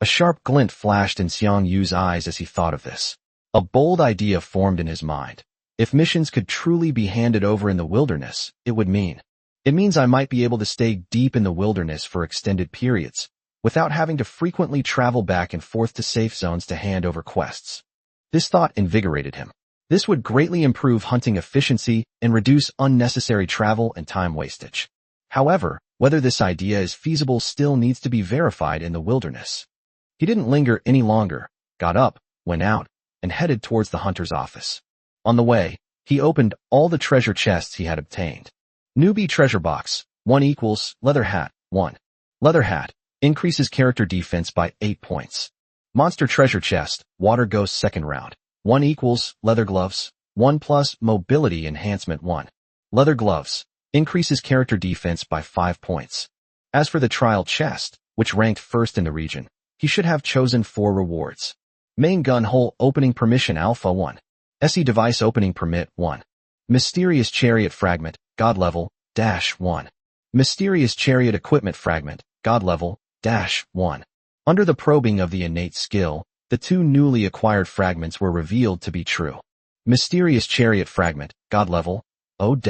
A sharp glint flashed in Xiang Yu's eyes as he thought of this. A bold idea formed in his mind. If missions could truly be handed over in the wilderness, it means I might be able to stay deep in the wilderness for extended periods, without having to frequently travel back and forth to safe zones to hand over quests. This thought invigorated him. This would greatly improve hunting efficiency and reduce unnecessary travel and time wastage. However, whether this idea is feasible still needs to be verified in the wilderness. He didn't linger any longer, got up, went out, and headed towards the hunter's office. On the way, he opened all the treasure chests he had obtained. Newbie treasure box, 1 equals, leather hat, 1. Leather hat, increases character defense by 8 points. Monster treasure chest, water ghost second round, 1 equals, leather gloves, 1 plus mobility enhancement 1. Leather gloves, increases character defense by 5 points. As for the trial chest, which ranked first in the region, he should have chosen 4 rewards. Main gun hole opening permission alpha 1. SE device opening permit 1. Mysterious chariot fragment, god level, -1. Mysterious chariot equipment fragment, god level, -1. Under the probing of the innate skill, the 2 newly acquired fragments were revealed to be true. Mysterious chariot fragment, god level, O-.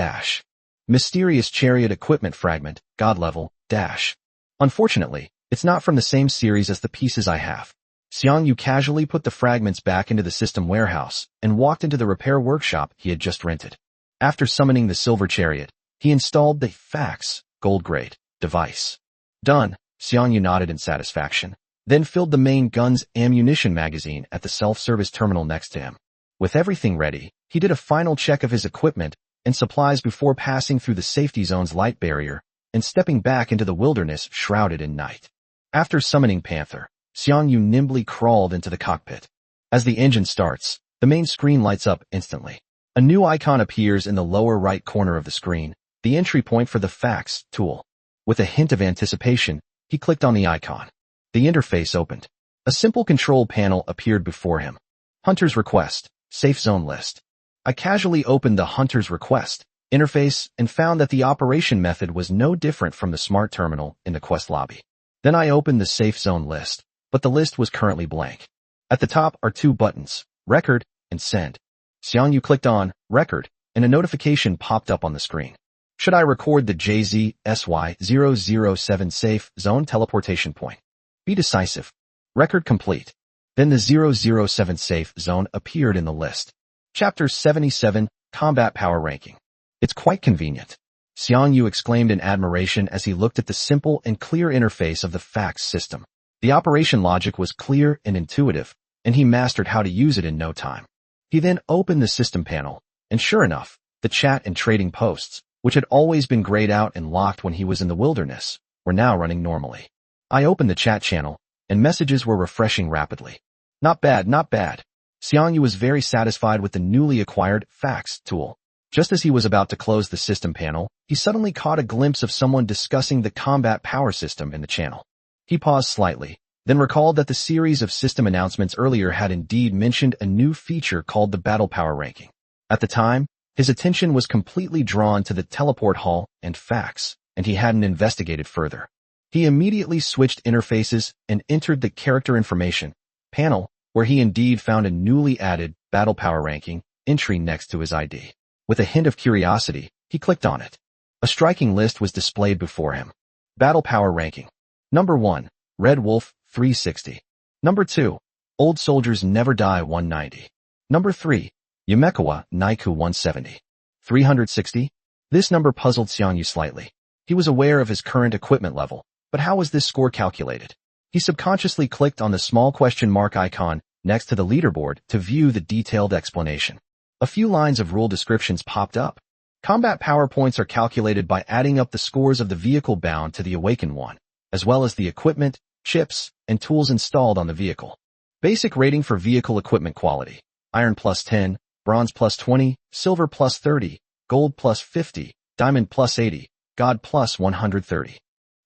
Mysterious chariot equipment fragment, god level, -. Unfortunately, it's not from the same series as the pieces I have. Xiang Yu casually put the fragments back into the system warehouse and walked into the repair workshop he had just rented. After summoning the silver chariot, he installed the fax, gold grade, device. Done, Xiang Yu nodded in satisfaction, then filled the main gun's ammunition magazine at the self-service terminal next to him. With everything ready, he did a final check of his equipment and supplies before passing through the safety zone's light barrier and stepping back into the wilderness shrouded in night. After summoning Panther, Xiang Yu nimbly crawled into the cockpit. As the engine starts, the main screen lights up instantly. A new icon appears in the lower right corner of the screen, the entry point for the fax tool. With a hint of anticipation, he clicked on the icon. The interface opened. A simple control panel appeared before him. Hunter's request, safe zone list. I casually opened the Hunter's request interface and found that the operation method was no different from the smart terminal in the quest lobby. Then I opened the safe zone list, but the list was currently blank. At the top are 2 buttons, record and send. Xiang Yu clicked on record, and a notification popped up on the screen. Should I record the JZ-SY-007 safe zone teleportation point? Be decisive. Record complete. Then the 007 safe zone appeared in the list. Chapter 77, Combat Power Ranking. It's quite convenient. Xiang Yu exclaimed in admiration as he looked at the simple and clear interface of the fax system. The operation logic was clear and intuitive, and he mastered how to use it in no time. He then opened the system panel, and sure enough, the chat and trading posts, which had always been grayed out and locked when he was in the wilderness, were now running normally. I opened the chat channel, and messages were refreshing rapidly. Not bad, not bad. Xiang Yu was very satisfied with the newly acquired fax tool. Just as he was about to close the system panel, he suddenly caught a glimpse of someone discussing the combat power system in the channel. He paused slightly, then recalled that the series of system announcements earlier had indeed mentioned a new feature called the battle power ranking. At the time, his attention was completely drawn to the teleport hall and fax, and he hadn't investigated further. He immediately switched interfaces and entered the character information panel, where he indeed found a newly added battle power ranking entry next to his ID. With a hint of curiosity, he clicked on it. A striking list was displayed before him. Battle Power Ranking. Number 1. Red Wolf, 360. Number 2. Old Soldiers Never Die, 190. Number 3. Yumekawa, Naiku, 170. 360? This number puzzled Xiang Yu slightly. He was aware of his current equipment level, but how was this score calculated? He subconsciously clicked on the small question mark icon next to the leaderboard to view the detailed explanation. A few lines of rule descriptions popped up. Combat power points are calculated by adding up the scores of the vehicle bound to the awakened one, as well as the equipment, chips, and tools installed on the vehicle. Basic rating for vehicle equipment quality: iron plus 10, bronze plus 20, silver plus 30, gold plus 50, diamond plus 80, god plus 130.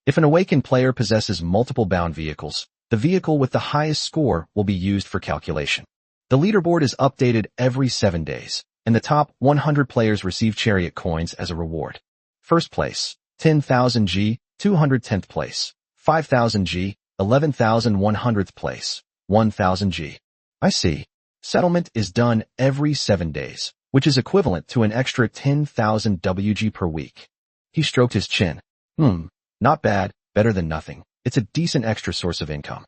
If an awakened player possesses multiple bound vehicles, the vehicle with the highest score will be used for calculation. The leaderboard is updated every 7 days, and the top 100 players receive Chariot coins as a reward. First place, 10,000 G, 210th place, 5,000 G, 11,100th place, 1,000 G. I see. Settlement is done every 7 days, which is equivalent to an extra 10,000 WG per week. He stroked his chin. Not bad, better than nothing. It's a decent extra source of income.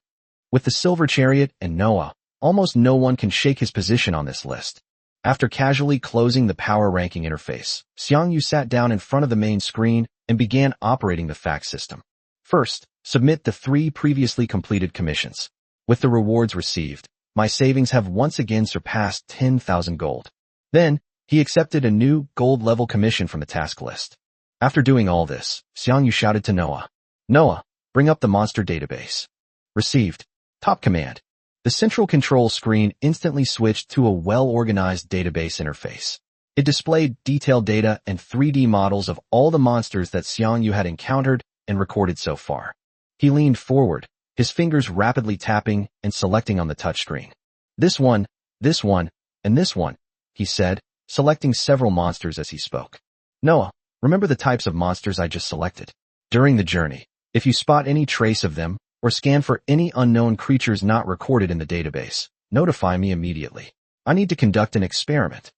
With the Silver Chariot and Noah, almost no one can shake his position on this list. After casually closing the power ranking interface, Xiang Yu sat down in front of the main screen and began operating the fax system. First, submit the 3 previously completed commissions. With the rewards received, my savings have once again surpassed 10,000 gold. Then, he accepted a new gold-level commission from the task list. After doing all this, Xiang Yu shouted to Noah, "Noah, bring up the monster database." Received. Top command. The central control screen instantly switched to a well-organized database interface. It displayed detailed data and 3D models of all the monsters that Xiang Yu had encountered and recorded so far. He leaned forward, his fingers rapidly tapping and selecting on the touchscreen. This one, and this one, he said, selecting several monsters as he spoke. Noah, remember the types of monsters I just selected. During the journey, if you spot any trace of them, or scan for any unknown creatures not recorded in the database, notify me immediately. I need to conduct an experiment.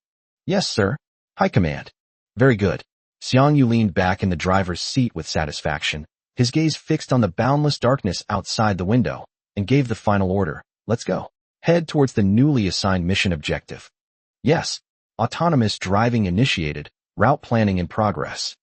Yes, sir. High command. Very good. Xiang Yu leaned back in the driver's seat with satisfaction, his gaze fixed on the boundless darkness outside the window, and gave the final order. Let's go. Head towards the newly assigned mission objective. Yes. Autonomous driving initiated, route planning in progress.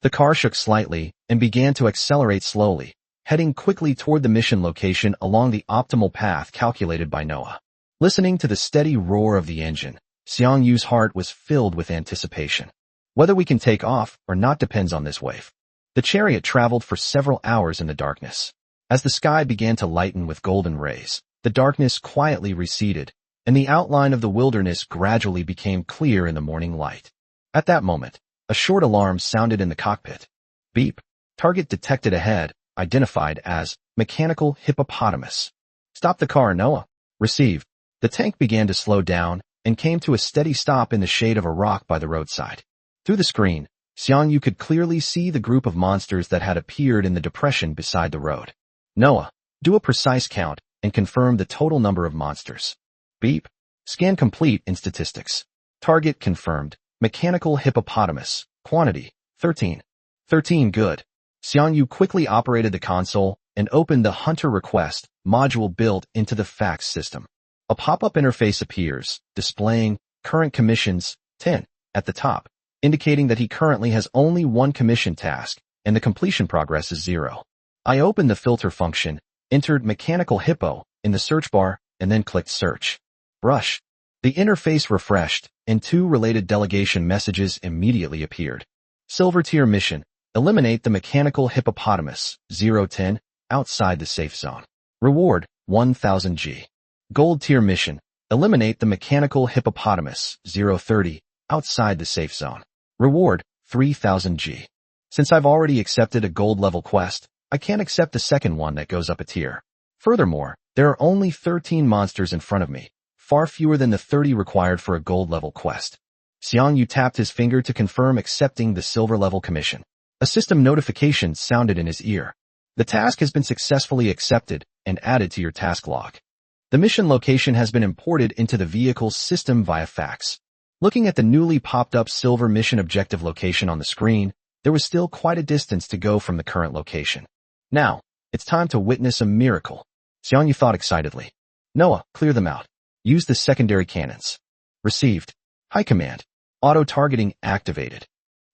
The car shook slightly and began to accelerate slowly, heading quickly toward the mission location along the optimal path calculated by Noah. Listening to the steady roar of the engine, Xiang Yu's heart was filled with anticipation. Whether we can take off or not depends on this wave. The chariot traveled for several hours in the darkness. As the sky began to lighten with golden rays, the darkness quietly receded, and the outline of the wilderness gradually became clear in the morning light. At that moment, a short alarm sounded in the cockpit. Beep. Target detected ahead, identified as mechanical hippopotamus. Stop the car, Noah. Received. The tank began to slow down and came to a steady stop in the shade of a rock by the roadside. Through the screen, Xiang Yu could clearly see the group of monsters that had appeared in the depression beside the road. Noah, do a precise count and confirm the total number of monsters. Beep. Scan complete in statistics. Target confirmed. Mechanical hippopotamus. Quantity, 13. 13 good. Xiang Yu quickly operated the console and opened the Hunter Request module built into the fax system. A pop-up interface appears, displaying current commissions, 10, at the top, indicating that he currently has only one commission task, and the completion progress is 0. I opened the filter function, entered mechanical hippo in the search bar, and then clicked search. Brush. The interface refreshed, and 2 related delegation messages immediately appeared. Silver tier mission. Eliminate the mechanical hippopotamus, 010, outside the safe zone. Reward, 1000 G. Gold tier mission. Eliminate the mechanical hippopotamus, 030, outside the safe zone. Reward, 3000 G. Since I've already accepted a gold level quest, I can't accept the second one that goes up a tier. Furthermore, there are only 13 monsters in front of me, far fewer than the 30 required for a gold level quest. Xiang Yu tapped his finger to confirm accepting the silver level commission. A system notification sounded in his ear. The task has been successfully accepted and added to your task log. The mission location has been imported into the vehicle's system via fax. Looking at the newly popped-up silver mission objective location on the screen, there was still quite a distance to go from the current location. Now, it's time to witness a miracle, Xiang Yu thought excitedly. Noah, clear them out. Use the secondary cannons. Received. High command. Auto-targeting activated.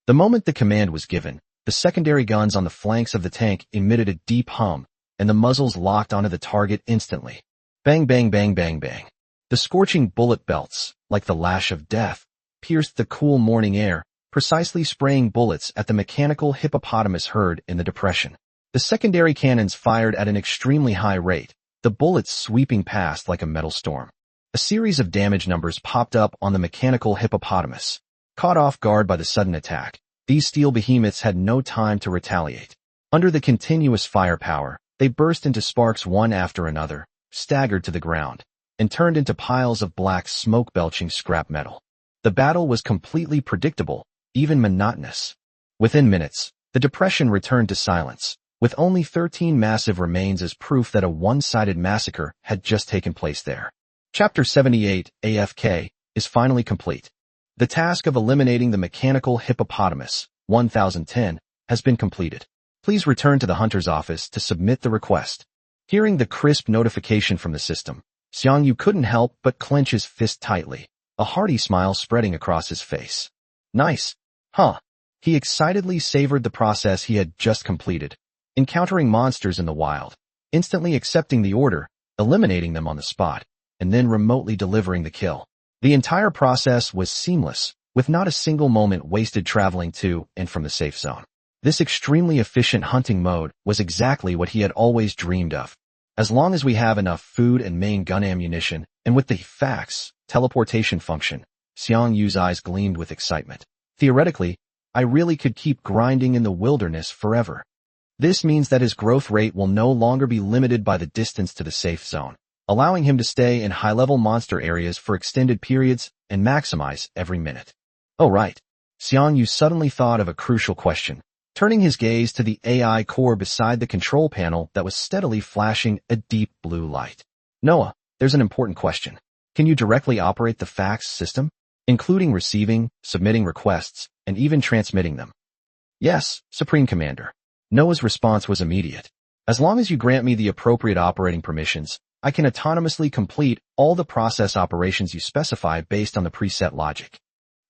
The moment the command was given, the secondary guns on the flanks of the tank emitted a deep hum, and the muzzles locked onto the target instantly. Bang bang bang bang bang. The scorching bullet belts, like the lash of death, pierced the cool morning air, precisely spraying bullets at the mechanical hippopotamus herd in the depression. The secondary cannons fired at an extremely high rate, the bullets sweeping past like a metal storm. A series of damage numbers popped up on the mechanical hippopotamus. Caught off guard by the sudden attack, these steel behemoths had no time to retaliate. Under the continuous firepower, they burst into sparks one after another, staggered to the ground, and turned into piles of black smoke-belching scrap metal. The battle was completely predictable, even monotonous. Within minutes, the depression returned to silence, with only 13 massive remains as proof that a one-sided massacre had just taken place there. Chapter 78, AFK, is finally complete. The task of eliminating the mechanical hippopotamus, 1010, has been completed. Please return to the hunter's office to submit the request. Hearing the crisp notification from the system, Xiang Yu couldn't help but clench his fist tightly, a hearty smile spreading across his face. Nice. Huh. He excitedly savored the process he had just completed, encountering monsters in the wild, instantly accepting the order, eliminating them on the spot, and then remotely delivering the kill. The entire process was seamless, with not a single moment wasted traveling to and from the safe zone. This extremely efficient hunting mode was exactly what he had always dreamed of. As long as we have enough food and main gun ammunition, and with the fax teleportation function, Xiang Yu's eyes gleamed with excitement. Theoretically, I really could keep grinding in the wilderness forever. This means that his growth rate will no longer be limited by the distance to the safe zone, allowing him to stay in high-level monster areas for extended periods and maximize every minute. Oh right. Xiang Yu suddenly thought of a crucial question, turning his gaze to the AI core beside the control panel that was steadily flashing a deep blue light. Noah, there's an important question. Can you directly operate the fax system, including receiving, submitting requests, and even transmitting them? Yes, Supreme Commander. Noah's response was immediate. As long as you grant me the appropriate operating permissions, I can autonomously complete all the process operations you specify based on the preset logic.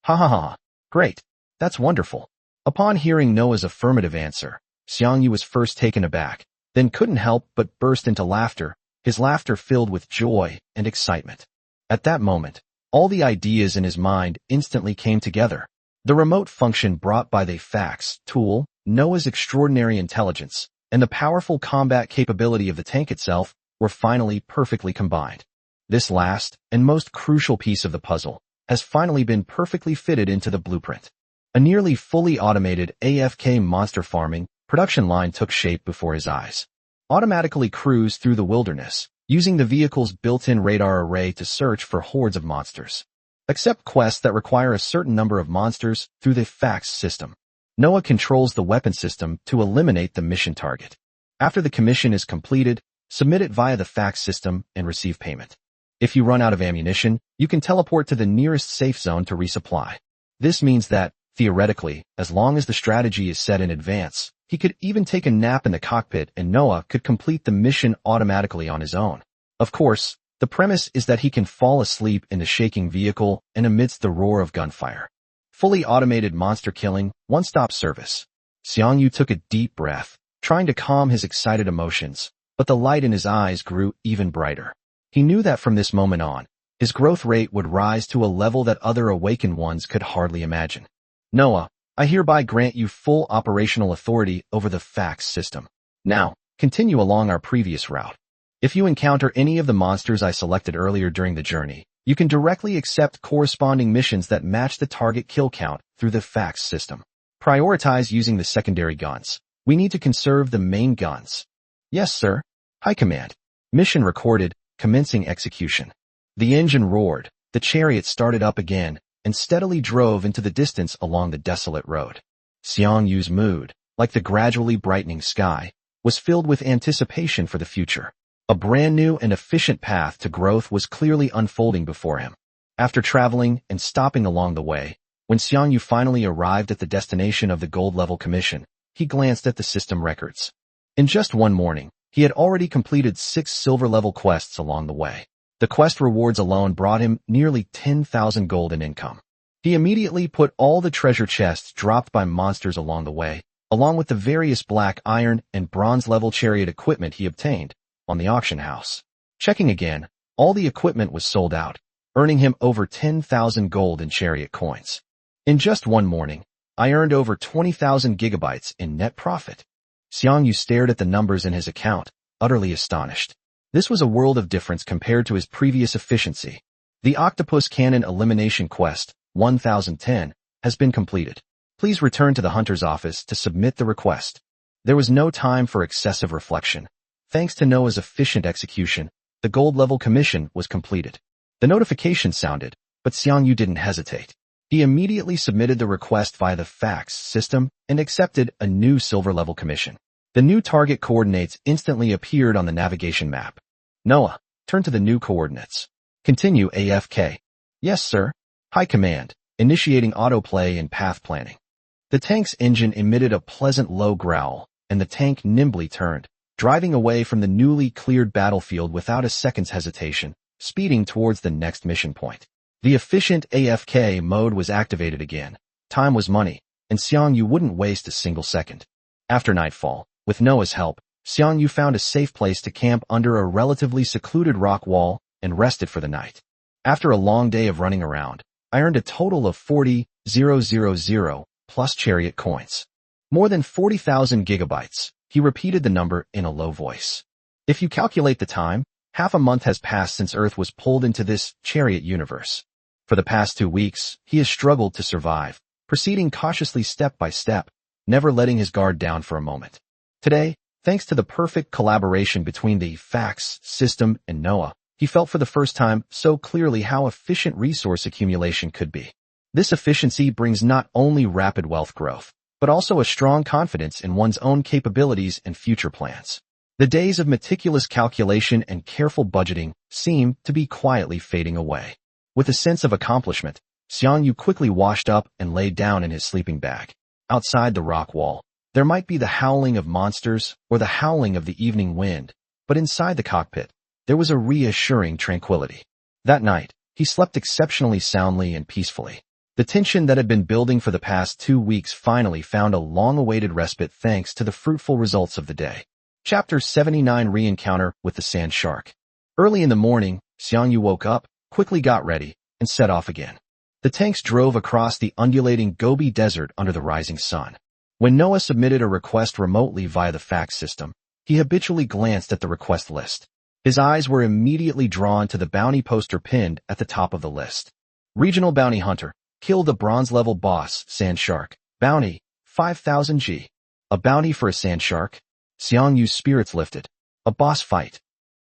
Ha ha ha. Great. That's wonderful. Upon hearing Noah's affirmative answer, Xiang Yu was first taken aback, then couldn't help but burst into laughter, his laughter filled with joy and excitement. At that moment, all the ideas in his mind instantly came together. The remote function brought by the fax tool, Noah's extraordinary intelligence, and the powerful combat capability of the tank itself were finally perfectly combined. This last and most crucial piece of the puzzle has finally been perfectly fitted into the blueprint. A nearly fully automated AFK monster farming production line took shape before his eyes. Automatically cruise through the wilderness, using the vehicle's built-in radar array to search for hordes of monsters. Accept quests that require a certain number of monsters through the fax system. Noah controls the weapon system to eliminate the mission target. After the commission is completed, submit it via the fax system and receive payment. If you run out of ammunition, you can teleport to the nearest safe zone to resupply. This means that, theoretically, as long as the strategy is set in advance, he could even take a nap in the cockpit and Noah could complete the mission automatically on his own. Of course, the premise is that he can fall asleep in the shaking vehicle and amidst the roar of gunfire. Fully automated monster killing, one-stop service. Xiang Yu took a deep breath, trying to calm his excited emotions, but the light in his eyes grew even brighter. He knew that from this moment on, his growth rate would rise to a level that other awakened ones could hardly imagine. Noah, I hereby grant you full operational authority over the fax system. Now, continue along our previous route. If you encounter any of the monsters I selected earlier during the journey, you can directly accept corresponding missions that match the target kill count through the fax system. Prioritize using the secondary guns. We need to conserve the main guns. Yes, sir. High command. Mission recorded, commencing execution. The engine roared, the chariot started up again, and steadily drove into the distance along the desolate road. Xiang Yu's mood, like the gradually brightening sky, was filled with anticipation for the future. A brand new and efficient path to growth was clearly unfolding before him. After traveling and stopping along the way, when Xiang Yu finally arrived at the destination of the gold-level commission, he glanced at the system records. In just one morning, he had already completed 6 silver-level quests along the way. The quest rewards alone brought him nearly 10,000 gold in income. He immediately put all the treasure chests dropped by monsters along the way, along with the various black iron and bronze-level chariot equipment he obtained, on the auction house. Checking again, all the equipment was sold out, earning him over 10,000 gold in chariot coins. In just one morning, I earned over 20,000 gigabytes in net profit. Xiang Yu stared at the numbers in his account, utterly astonished. This was a world of difference compared to his previous efficiency. The Octopus Cannon Elimination Quest, 1010, has been completed. Please return to the hunter's office to submit the request. There was no time for excessive reflection. Thanks to Noah's efficient execution, the gold-level commission was completed. The notification sounded, but Xiang Yu didn't hesitate. He immediately submitted the request via the fax system and accepted a new silver-level commission. The new target coordinates instantly appeared on the navigation map. Noah, turn to the new coordinates. Continue AFK. Yes, sir. High command, initiating autoplay and path planning. The tank's engine emitted a pleasant low growl, and the tank nimbly turned, driving away from the newly cleared battlefield without a second's hesitation, speeding towards the next mission point. The efficient AFK mode was activated again. Time was money, and Xiang Yu wouldn't waste a single second. After nightfall, with Noah's help, Xiang Yu found a safe place to camp under a relatively secluded rock wall and rested for the night. After a long day of running around, I earned a total of 40,000 plus chariot coins. More than 40,000 gigabytes. He repeated the number in a low voice. If you calculate the time, half a month has passed since Earth was pulled into this chariot universe. For the past 2 weeks, he has struggled to survive, proceeding cautiously step by step, never letting his guard down for a moment. Today, thanks to the perfect collaboration between the fax system and Noah, he felt for the first time so clearly how efficient resource accumulation could be. This efficiency brings not only rapid wealth growth, but also a strong confidence in one's own capabilities and future plans. The days of meticulous calculation and careful budgeting seem to be quietly fading away. With a sense of accomplishment, Xiang Yu quickly washed up and laid down in his sleeping bag. Outside the rock wall, there might be the howling of monsters or the howling of the evening wind, but inside the cockpit, there was a reassuring tranquility. That night, he slept exceptionally soundly and peacefully. The tension that had been building for the past 2 weeks finally found a long-awaited respite thanks to the fruitful results of the day. Chapter 79 Re-encounter with the Sand Shark. Early in the morning, Xiang Yu woke up, quickly got ready, and set off again. The tanks drove across the undulating Gobi Desert under the rising sun. When Noah submitted a request remotely via the fax system, he habitually glanced at the request list. His eyes were immediately drawn to the bounty poster pinned at the top of the list. Regional Bounty Hunter. Kill the bronze-level boss, Sand Shark. Bounty, 5,000 G. A bounty for a sand shark? Xiang Yu's spirits lifted. A boss fight.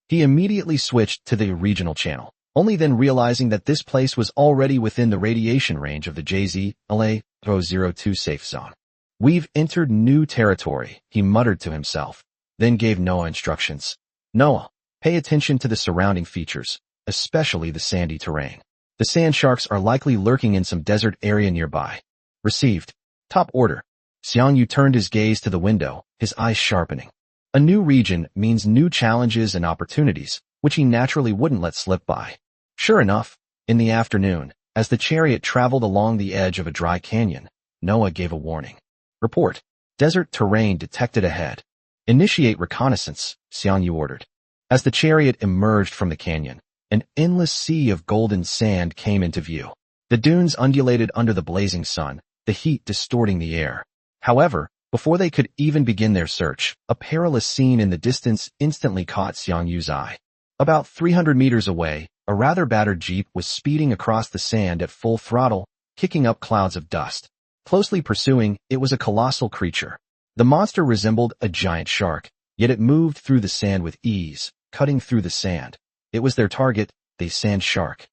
He immediately switched to the regional channel, only then realizing that this place was already within the radiation range of the JZ-LA-02 safe zone. We've entered new territory, he muttered to himself, then gave Noah instructions. Noah, pay attention to the surrounding features, especially the sandy terrain. The sand sharks are likely lurking in some desert area nearby. Received. Top order. Xiang Yu turned his gaze to the window, his eyes sharpening. A new region means new challenges and opportunities, which he naturally wouldn't let slip by. Sure enough, in the afternoon, as the chariot traveled along the edge of a dry canyon, Noah gave a warning. Report. Desert terrain detected ahead. Initiate reconnaissance, Xiang Yu ordered. As the chariot emerged from the canyon, an endless sea of golden sand came into view. The dunes undulated under the blazing sun, the heat distorting the air. However, before they could even begin their search, a perilous scene in the distance instantly caught Xiang Yu's eye. About 300 meters away, a rather battered jeep was speeding across the sand at full throttle, kicking up clouds of dust. Closely pursuing, it was a colossal creature. The monster resembled a giant shark, yet it moved through the sand with ease, cutting through the sand. It was their target, the sand shark.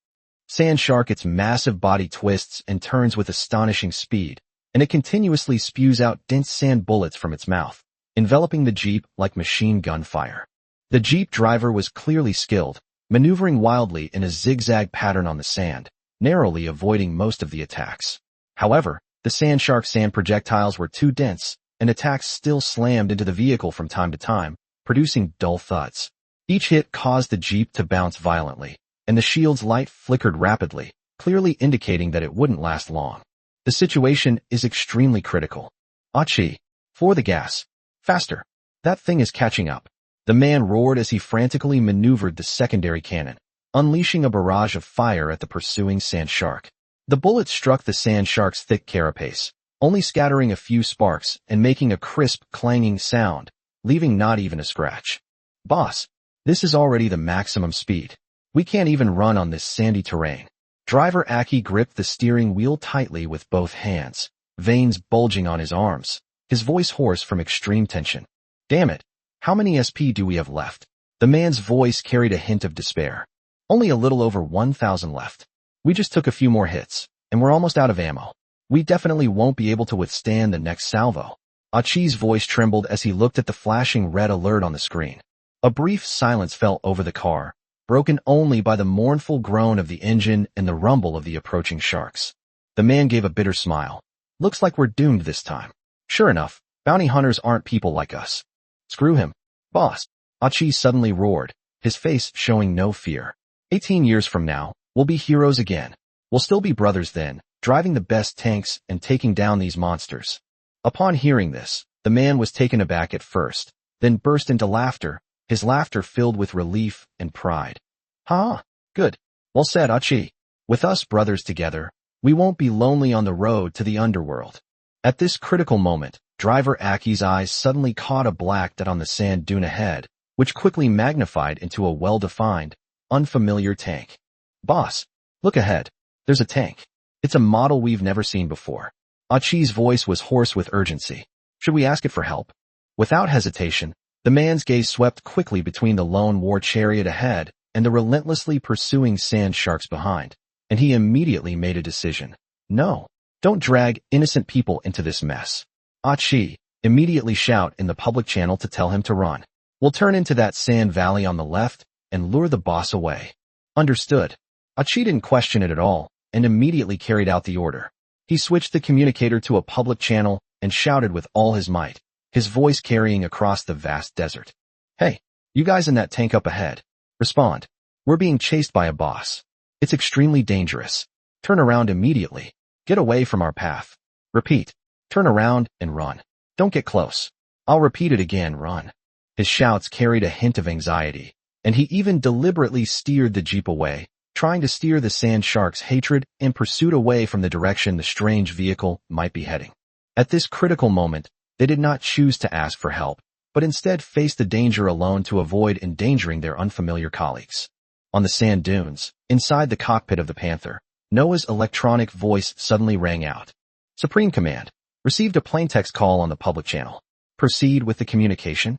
Sand shark, its massive body twists and turns with astonishing speed, and it continuously spews out dense sand bullets from its mouth, enveloping the jeep like machine gun fire. The jeep driver was clearly skilled, maneuvering wildly in a zigzag pattern on the sand, narrowly avoiding most of the attacks. However, the sand shark's sand projectiles were too dense, and attacks still slammed into the vehicle from time to time, producing dull thuds. Each hit caused the Jeep to bounce violently, and the shield's light flickered rapidly, clearly indicating that it wouldn't last long. The situation is extremely critical. Achi, for the gas. Faster. That thing is catching up. The man roared as he frantically maneuvered the secondary cannon, unleashing a barrage of fire at the pursuing sand shark. The bullet struck the sand shark's thick carapace, only scattering a few sparks and making a crisp, clanging sound, leaving not even a scratch. Boss, this is already the maximum speed. We can't even run on this sandy terrain. Driver Aki gripped the steering wheel tightly with both hands, veins bulging on his arms, his voice hoarse from extreme tension. Damn it, how many SP do we have left? The man's voice carried a hint of despair. Only a little over 1,000 left. We just took a few more hits, and we're almost out of ammo. We definitely won't be able to withstand the next salvo. Achi's voice trembled as he looked at the flashing red alert on the screen. A brief silence fell over the car, broken only by the mournful groan of the engine and the rumble of the approaching sharks. The man gave a bitter smile. Looks like we're doomed this time. Sure enough, bounty hunters aren't people like us. Screw him. Boss. Achi suddenly roared, his face showing no fear. 18 years from now, we'll be heroes again. We'll still be brothers then, driving the best tanks and taking down these monsters. Upon hearing this, the man was taken aback at first, then burst into laughter, his laughter filled with relief and pride. Ha! Good. Well said, Achi. With us brothers together, we won't be lonely on the road to the underworld. At this critical moment, driver Aki's eyes suddenly caught a black dot on the sand dune ahead, which quickly magnified into a well-defined, unfamiliar tank. Boss, look ahead. There's a tank. It's a model we've never seen before. Achi's voice was hoarse with urgency. Should we ask it for help? Without hesitation, the man's gaze swept quickly between the lone war chariot ahead and the relentlessly pursuing sand sharks behind, and he immediately made a decision. No, don't drag innocent people into this mess. Achi, immediately shout in the public channel to tell him to run. We'll turn into that sand valley on the left and lure the boss away. Understood. Achi didn't question it at all and immediately carried out the order. He switched the communicator to a public channel and shouted with all his might, his voice carrying across the vast desert. Hey, you guys in that tank up ahead. Respond. We're being chased by a boss. It's extremely dangerous. Turn around immediately. Get away from our path. Repeat. Turn around and run. Don't get close. I'll repeat it again, run. His shouts carried a hint of anxiety, and he even deliberately steered the Jeep away, trying to steer the sand shark's hatred and pursuit away from the direction the strange vehicle might be heading. At this critical moment, they did not choose to ask for help, but instead faced the danger alone to avoid endangering their unfamiliar colleagues. On the sand dunes, inside the cockpit of the Panther, Noah's electronic voice suddenly rang out. Supreme Command, received a plaintext call on the public channel. Proceed with the communication?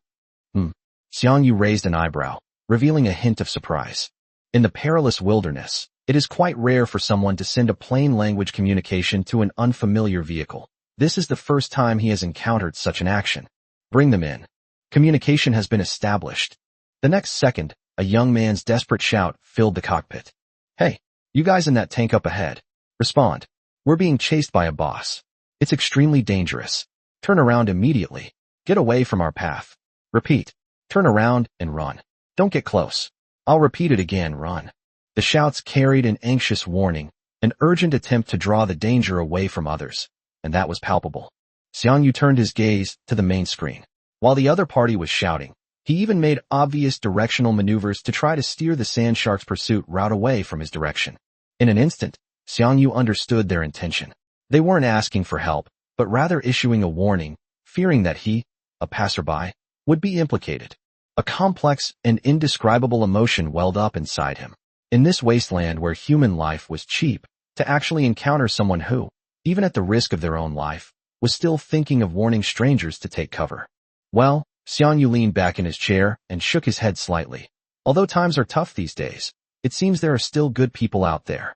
Xiang Yu raised an eyebrow, revealing a hint of surprise. In the perilous wilderness, it is quite rare for someone to send a plain language communication to an unfamiliar vehicle. This is the first time he has encountered such an action. Bring them in. Communication has been established. The next second, a young man's desperate shout filled the cockpit. Hey, you guys in that tank up ahead. Respond. We're being chased by a boss. It's extremely dangerous. Turn around immediately. Get away from our path. Repeat. Turn around and run. Don't get close. I'll repeat it again, run. The shouts carried an anxious warning, an urgent attempt to draw the danger away from others, and that was palpable. Xiang Yu turned his gaze to the main screen. While the other party was shouting, he even made obvious directional maneuvers to try to steer the sand shark's pursuit route away from his direction. In an instant, Xiang Yu understood their intention. They weren't asking for help, but rather issuing a warning, fearing that he, a passerby, would be implicated. A complex and indescribable emotion welled up inside him. In this wasteland where human life was cheap, to actually encounter someone who, even at the risk of their own life, was still thinking of warning strangers to take cover. Well, Xiang Yu leaned back in his chair and shook his head slightly. Although times are tough these days, it seems there are still good people out there.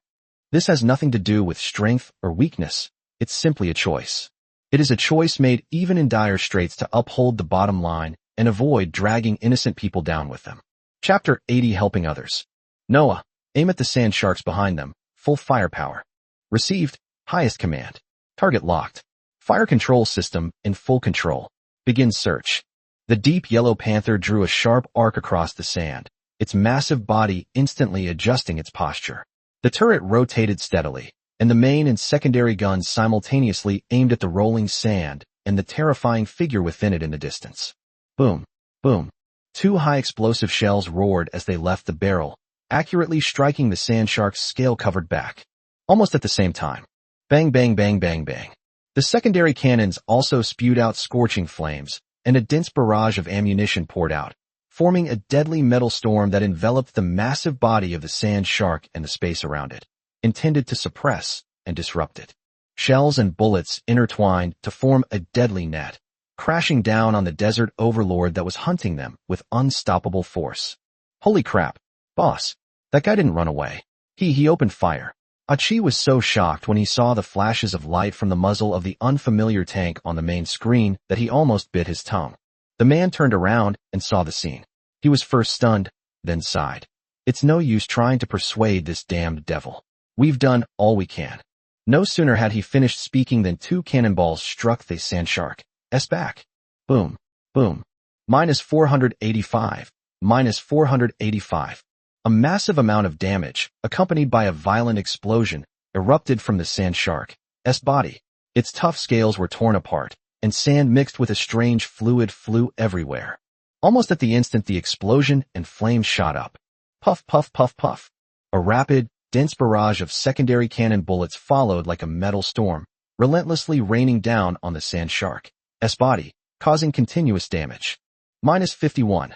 This has nothing to do with strength or weakness. It's simply a choice. It is a choice made even in dire straits to uphold the bottom line and avoid dragging innocent people down with them. Chapter 80, Helping Others. Noah, aim at the sand sharks behind them, full firepower. Received, highest command. Target locked. Fire control system in full control. Begin search. The deep yellow panther drew a sharp arc across the sand, its massive body instantly adjusting its posture. The turret rotated steadily, and the main and secondary guns simultaneously aimed at the rolling sand and the terrifying figure within it in the distance. Boom, boom. Two high explosive shells roared as they left the barrel, accurately striking the sand shark's scale-covered back. Almost at the same time. Bang, bang, bang, bang, bang. The secondary cannons also spewed out scorching flames, and a dense barrage of ammunition poured out, forming a deadly metal storm that enveloped the massive body of the sand shark and the space around it, intended to suppress and disrupt it. Shells and bullets intertwined to form a deadly net, crashing down on the desert overlord that was hunting them with unstoppable force. Holy crap, boss, that guy didn't run away. He opened fire. Achi was so shocked when he saw the flashes of light from the muzzle of the unfamiliar tank on the main screen that he almost bit his tongue. The man turned around and saw the scene. He was first stunned, then sighed. It's no use trying to persuade this damned devil. We've done all we can. No sooner had he finished speaking than two cannonballs struck the sand shark's back. Boom, boom. -485, -485. A massive amount of damage, accompanied by a violent explosion, erupted from the sand shark's body. Its tough scales were torn apart, and sand mixed with a strange fluid flew everywhere. Almost at the instant the explosion and flames shot up. Puff, puff, puff, puff. A rapid, dense barrage of secondary cannon bullets followed like a metal storm, relentlessly raining down on the sand shark's body, causing continuous damage. -51.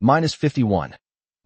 -51.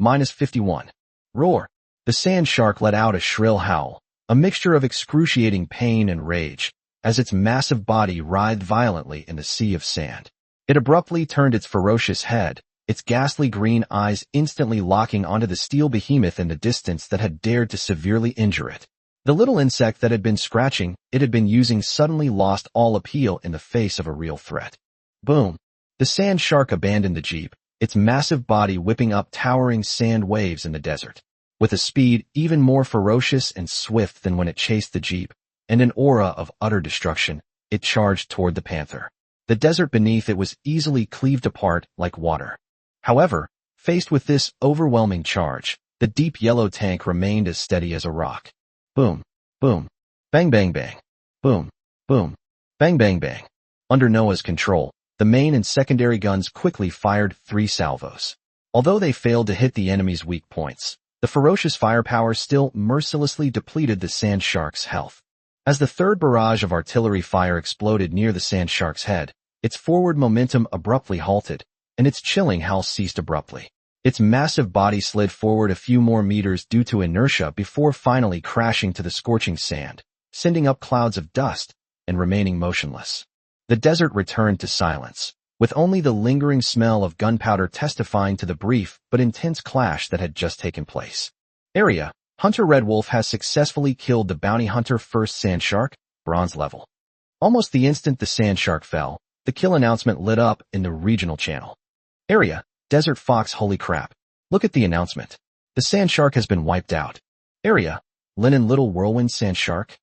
-51. Roar. The sand shark let out a shrill howl, a mixture of excruciating pain and rage, as its massive body writhed violently in the sea of sand. It abruptly turned its ferocious head, its ghastly green eyes instantly locking onto the steel behemoth in the distance that had dared to severely injure it. The little insect that had been scratching it had been using suddenly lost all appeal in the face of a real threat. Boom. The sand shark abandoned the jeep, its massive body whipping up towering sand waves in the desert. With a speed even more ferocious and swift than when it chased the jeep, and an aura of utter destruction, it charged toward the panther. The desert beneath it was easily cleaved apart like water. However, faced with this overwhelming charge, the deep yellow tank remained as steady as a rock. Boom, boom, bang, bang, bang, boom, boom, bang, bang, bang. Under Noah's control, the main and secondary guns quickly fired 3 salvos. Although they failed to hit the enemy's weak points, the ferocious firepower still mercilessly depleted the sand shark's health. As the third barrage of artillery fire exploded near the sand shark's head, its forward momentum abruptly halted, and its chilling howl ceased abruptly. Its massive body slid forward a few more meters due to inertia before finally crashing to the scorching sand, sending up clouds of dust and remaining motionless. The desert returned to silence, with only the lingering smell of gunpowder testifying to the brief but intense clash that had just taken place. Area: Hunter Red Wolf has successfully killed the bounty hunter first sand shark, bronze level. Almost the instant the sand shark fell, the kill announcement lit up in the regional channel. Area: Desert Fox. Holy crap. Look at the announcement. The sand shark has been wiped out. Area: Linen Little Whirlwind Sand Shark.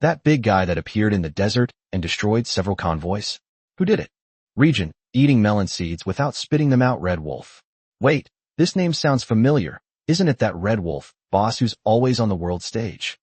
That big guy that appeared in the desert and destroyed several convoys. Who did it? Region: Eating melon seeds without spitting them out. Red Wolf. Wait, this name sounds familiar. Isn't it that Red Wolf boss who's always on the world stage?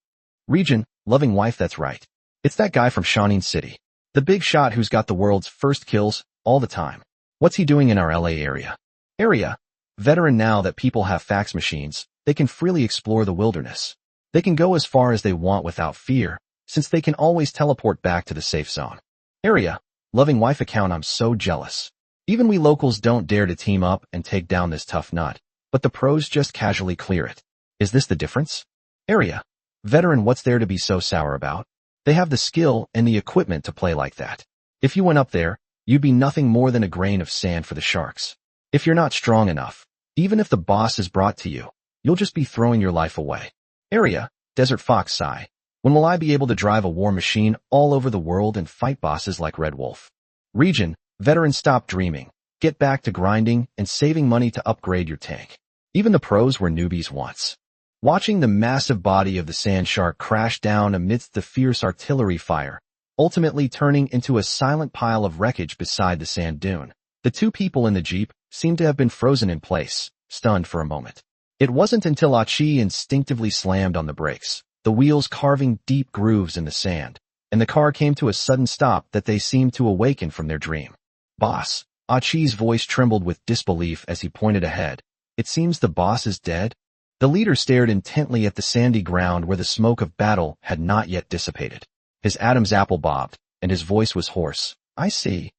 Region: Loving Wife. That's right. It's that guy from Shawnee City. The big shot who's got the world's first kills all the time. What's he doing in our LA area? Area: Veteran. Now that people have fax machines, they can freely explore the wilderness. They can go as far as they want without fear, since they can always teleport back to the safe zone. Area: Loving Wife account. I'm so jealous. Even we locals don't dare to team up and take down this tough nut, but the pros just casually clear it. Is this the difference? Area: Veteran. What's there to be so sour about? They have the skill and the equipment to play like that. If you went up there, you'd be nothing more than a grain of sand for the sharks. If you're not strong enough, even if the boss is brought to you, you'll just be throwing your life away. Area: Desert Fox. Sigh. When will I be able to drive a war machine all over the world and fight bosses like Red Wolf? Region: Veteran. Stop dreaming. Get back to grinding and saving money to upgrade your tank. Even the pros were newbies once. watching the massive body of the sand shark crash down amidst the fierce artillery fire, ultimately turning into a silent pile of wreckage beside the sand dune. The two people in the jeep seemed to have been frozen in place, stunned for a moment. It wasn't until Achi instinctively slammed on the brakes, the wheels carving deep grooves in the sand, and the car came to a sudden stop that they seemed to awaken from their dream. "Boss." Achi's voice trembled with disbelief as he pointed ahead. "It seems the boss is dead?" The leader stared intently at the sandy ground where the smoke of battle had not yet dissipated. His Adam's apple bobbed, and his voice was hoarse. "I see.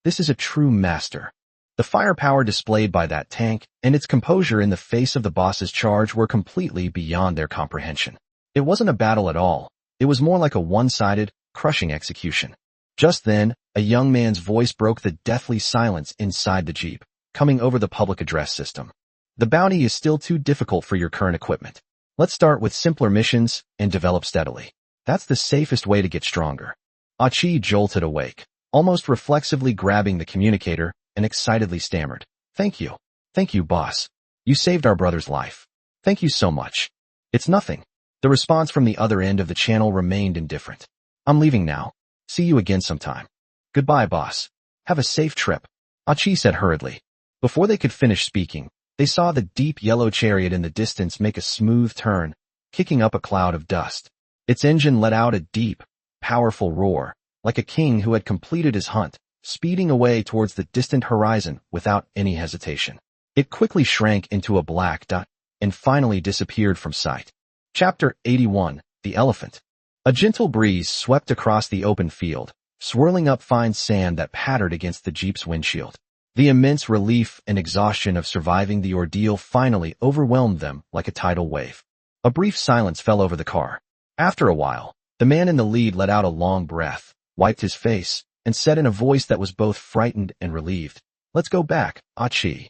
This is a true master." The firepower displayed by that tank and its composure in the face of the boss's charge were completely beyond their comprehension. It wasn't a battle at all. It was more like a one-sided, crushing execution. Just then, a young man's voice broke the deathly silence inside the jeep, coming over the public address system. "The bounty is still too difficult for your current equipment. Let's start with simpler missions and develop steadily. That's the safest way to get stronger." Achi jolted awake, almost reflexively grabbing the communicator, and excitedly stammered. "Thank you. Thank you, boss. You saved our brother's life. Thank you so much." "It's nothing." The response from the other end of the channel remained indifferent. "I'm leaving now. See you again sometime." "Goodbye, boss. Have a safe trip," Achi said hurriedly. Before they could finish speaking, they saw the deep yellow chariot in the distance make a smooth turn, kicking up a cloud of dust. Its engine let out a deep, powerful roar, like a king who had completed his hunt, speeding away towards the distant horizon without any hesitation. It quickly shrank into a black dot and finally disappeared from sight. Chapter 81, The Elephant. A gentle breeze swept across the open field, swirling up fine sand that pattered against the jeep's windshield. The immense relief and exhaustion of surviving the ordeal finally overwhelmed them like a tidal wave. A brief silence fell over the car. After a while, the man in the lead let out a long breath, wiped his face, and said in a voice that was both frightened and relieved, "Let's go back, Achi."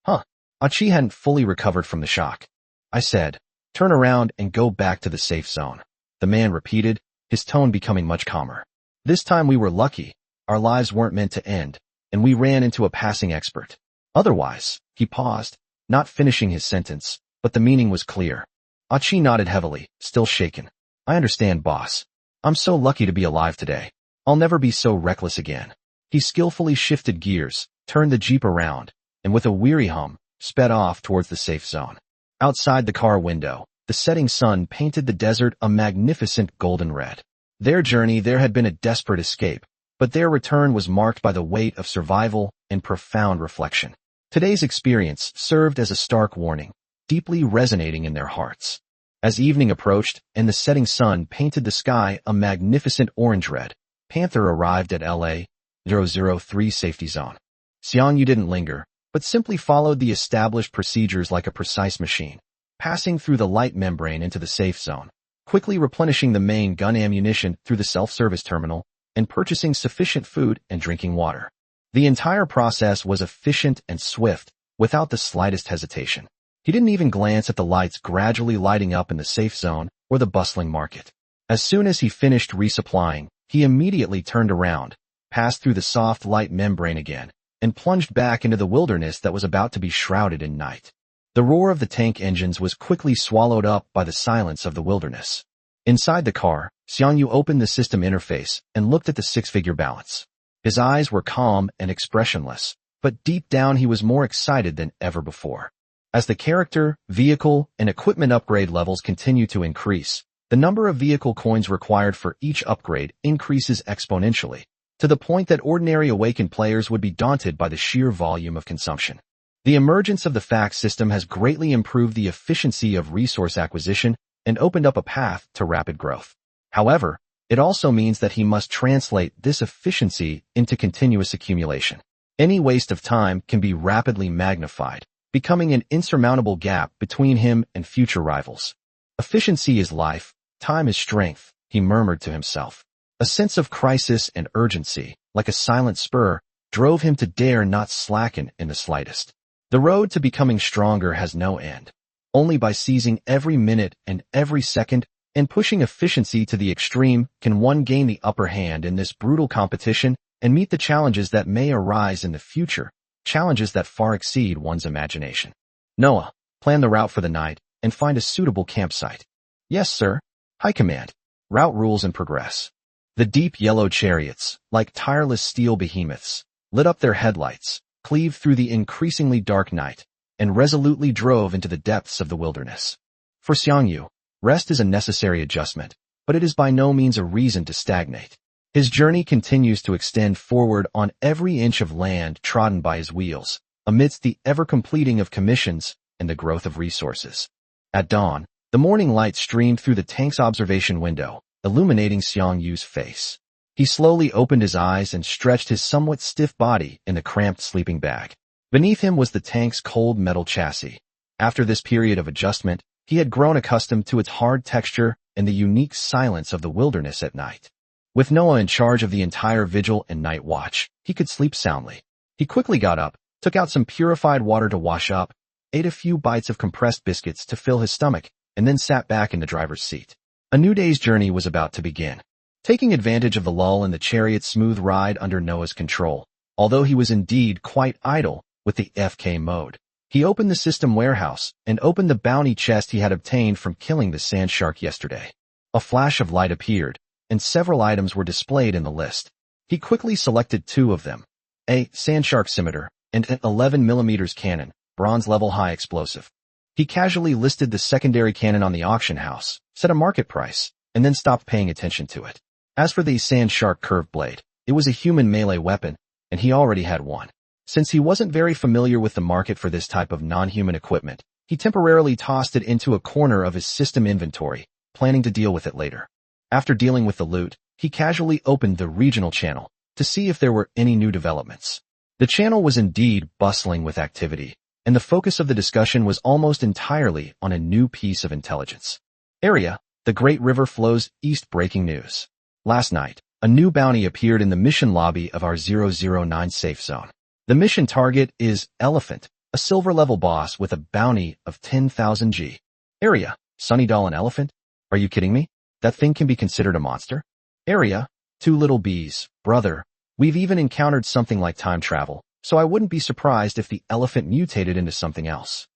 "Huh." Achi hadn't fully recovered from the shock. "I said, turn around and go back to the safe zone," the man repeated, his tone becoming much calmer. "This time we were lucky. Our lives weren't meant to end, and we ran into a passing expert. Otherwise," he paused, not finishing his sentence, but the meaning was clear. Achi nodded heavily, still shaken. "I understand, boss. I'm so lucky to be alive today. I'll never be so reckless again." He skillfully shifted gears, turned the jeep around, and with a weary hum, sped off towards the safe zone. Outside the car window, the setting sun painted the desert a magnificent golden red. Their journey there had been a desperate escape, but their return was marked by the weight of survival and profound reflection. Today's experience served as a stark warning, deeply resonating in their hearts. As evening approached and the setting sun painted the sky a magnificent orange red, Panther arrived at LA 003 safety zone. Xiang Yu didn't linger, but simply followed the established procedures like a precise machine, passing through the light membrane into the safe zone, quickly replenishing the main gun ammunition through the self-service terminal, and purchasing sufficient food and drinking water. The entire process was efficient and swift, without the slightest hesitation. He didn't even glance at the lights gradually lighting up in the safe zone or the bustling market. As soon as he finished resupplying, he immediately turned around, passed through the soft light membrane again, and plunged back into the wilderness that was about to be shrouded in night. The roar of the tank engines was quickly swallowed up by the silence of the wilderness. Inside the car, Xiang Yu opened the system interface and looked at the six-figure balance. His eyes were calm and expressionless, but deep down he was more excited than ever before. As the character, vehicle, and equipment upgrade levels continue to increase, the number of vehicle coins required for each upgrade increases exponentially, to the point that ordinary awakened players would be daunted by the sheer volume of consumption. The emergence of the fax system has greatly improved the efficiency of resource acquisition and opened up a path to rapid growth. However, it also means that he must translate this efficiency into continuous accumulation. Any waste of time can be rapidly magnified, becoming an insurmountable gap between him and future rivals. "Efficiency is life, time is strength," he murmured to himself. A sense of crisis and urgency, like a silent spur, drove him to dare not slacken in the slightest. The road to becoming stronger has no end. Only by seizing every minute and every second and pushing efficiency to the extreme can one gain the upper hand in this brutal competition and meet the challenges that may arise in the future, challenges that far exceed one's imagination. "Noah, plan the route for the night and find a suitable campsite. Yes, sir. High command. Route rules and progress. The deep yellow chariots, like tireless steel behemoths, lit up their headlights, cleaved through the increasingly dark night, and resolutely drove into the depths of the wilderness. For Xiang Yu, rest is a necessary adjustment, but it is by no means a reason to stagnate. His journey continues to extend forward on every inch of land trodden by his wheels, amidst the ever-completing of commissions and the growth of resources. At dawn, the morning light streamed through the tank's observation window, illuminating Xiang Yu's face. He slowly opened his eyes and stretched his somewhat stiff body in the cramped sleeping bag. Beneath him was the tank's cold metal chassis. After this period of adjustment, he had grown accustomed to its hard texture and the unique silence of the wilderness at night. With Noah in charge of the entire vigil and night watch, he could sleep soundly. He quickly got up, took out some purified water to wash up, ate a few bites of compressed biscuits to fill his stomach, and then sat back in the driver's seat. A new day's journey was about to begin. Taking advantage of the lull in the chariot's smooth ride under Noah's control, although he was indeed quite idle with the FK mode, he opened the system warehouse and opened the bounty chest he had obtained from killing the sand shark yesterday. A flash of light appeared, and several items were displayed in the list. He quickly selected two of them, a sand shark scimitar and an 11mm cannon, bronze level high explosive. He casually listed the secondary cannon on the auction house, set a market price, and then stopped paying attention to it. As for the sand shark curved blade, it was a human melee weapon, and he already had one. Since he wasn't very familiar with the market for this type of non-human equipment, he temporarily tossed it into a corner of his system inventory, planning to deal with it later. After dealing with the loot, he casually opened the regional channel to see if there were any new developments. The channel was indeed bustling with activity, and the focus of the discussion was almost entirely on a new piece of intelligence. Area, the Great River flows east. Breaking news. Last night, a new bounty appeared in the mission lobby of our 009 safe zone. The mission target is Elephant, a silver-level boss with a bounty of 10,000 G. Area, Sunny Doll and Elephant? Are you kidding me? That thing can be considered a monster? Area, Two Little Bees, brother. We've even encountered something like time travel, so I wouldn't be surprised if the elephant mutated into something else.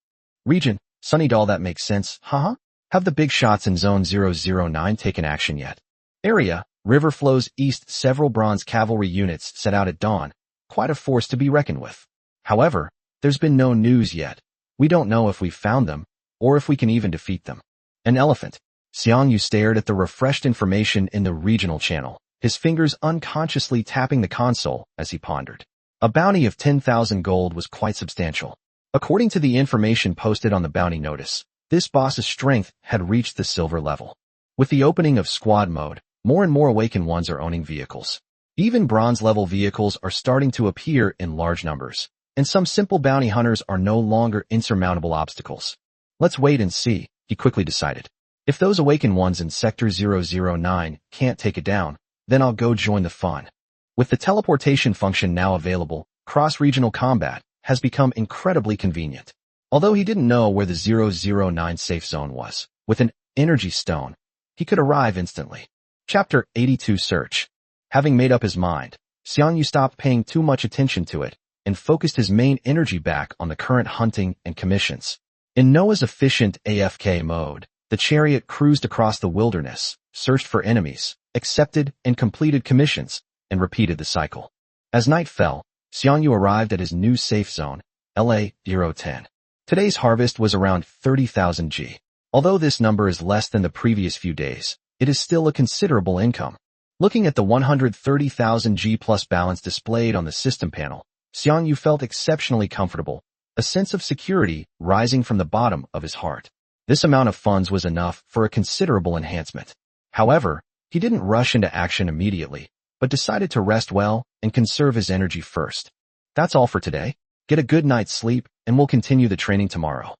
Region, Sunny Doll. That makes sense, haha. Have the big shots in Zone 009 taken action yet? Area, River flows east. Several bronze cavalry units set out at dawn, quite a force to be reckoned with. However, there's been no news yet. We don't know if we've found them, or if we can even defeat them. An elephant. Xiang Yu stared at the refreshed information in the regional channel, his fingers unconsciously tapping the console as he pondered. A bounty of 10,000 gold was quite substantial. According to the information posted on the bounty notice, this boss's strength had reached the silver level. With the opening of squad mode, more and more awakened ones are owning vehicles. Even bronze-level vehicles are starting to appear in large numbers, and some simple bounty hunters are no longer insurmountable obstacles. Let's wait and see, he quickly decided. If those awakened ones in Sector 009 can't take it down, then I'll go join the fun. With the teleportation function now available, cross-regional combat has become incredibly convenient. Although he didn't know where the 009 safe zone was, with an energy stone, he could arrive instantly. Chapter 82 Search. Having made up his mind, Xiang Yu stopped paying too much attention to it and focused his main energy back on the current hunting and commissions. In Noah's efficient AFK mode, the chariot cruised across the wilderness, searched for enemies, accepted and completed commissions, and repeated the cycle. As night fell, Xiang Yu arrived at his new safe zone, LA-010. Today's harvest was around 30,000 G. Although this number is less than the previous few days, it is still a considerable income. Looking at the 130,000 G plus balance displayed on the system panel, Xiang Yu felt exceptionally comfortable, a sense of security rising from the bottom of his heart. This amount of funds was enough for a considerable enhancement. However, he didn't rush into action immediately, but decided to rest well and conserve his energy first. That's all for today. Get a good night's sleep, and we'll continue the training tomorrow.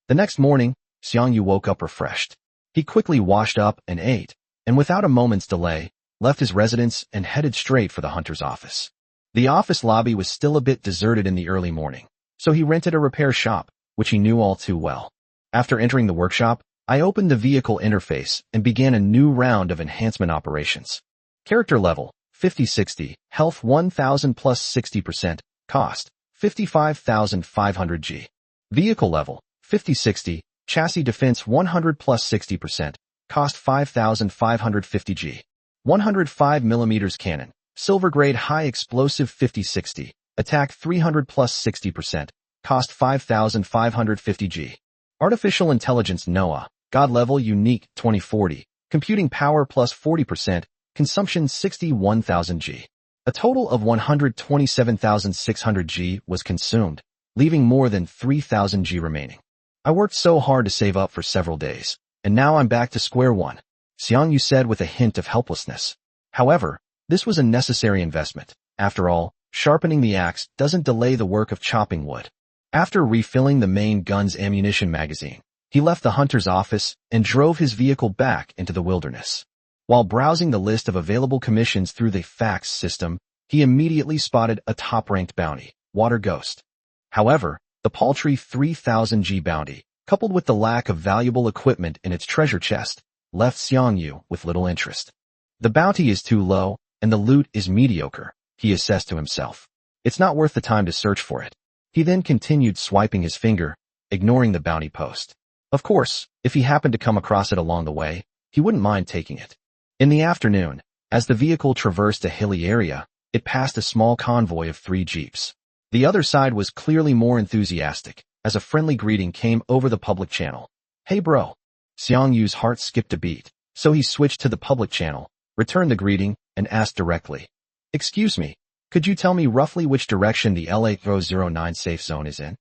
The next morning, Xiang Yu woke up refreshed. He quickly washed up and ate, and without a moment's delay, left his residence and headed straight for the hunter's office. The office lobby was still a bit deserted in the early morning, so he rented a repair shop, which he knew all too well. After entering the workshop, I opened the vehicle interface and began a new round of enhancement operations. Character level, 50-60, health 1000 plus 60%, cost, 55,500 G. Vehicle level, 50-60, Chassis defense 100 plus 60%. Cost 5,550 G. 105 mm cannon. Silver grade high explosive 50-60. Attack 300 plus 60%. Cost 5,550 G. Artificial intelligence NOAA. God level unique 2040. Computing power plus 40%. Consumption 61,000 G. A total of 127,600 G was consumed, leaving more than 3,000 G remaining. I worked so hard to save up for several days, and now I'm back to square one, Xiang Yu said with a hint of helplessness. However, this was a necessary investment. After all, sharpening the axe doesn't delay the work of chopping wood. After refilling the main gun's ammunition magazine, he left the hunter's office and drove his vehicle back into the wilderness. While browsing the list of available commissions through the fax system, he immediately spotted a top-ranked bounty, Water Ghost. However, the paltry 3,000 G bounty, coupled with the lack of valuable equipment in its treasure chest, left Xiang Yu with little interest. The bounty is too low, and the loot is mediocre, he assessed to himself. It's not worth the time to search for it. He then continued swiping his finger, ignoring the bounty post. Of course, if he happened to come across it along the way, he wouldn't mind taking it. In the afternoon, as the vehicle traversed a hilly area, it passed a small convoy of 3 jeeps. The other side was clearly more enthusiastic, as a friendly greeting came over the public channel. Hey bro. Xiang Yu's heart skipped a beat, so he switched to the public channel, returned the greeting, and asked directly. Excuse me, could you tell me roughly which direction the LA-09 safe zone is in?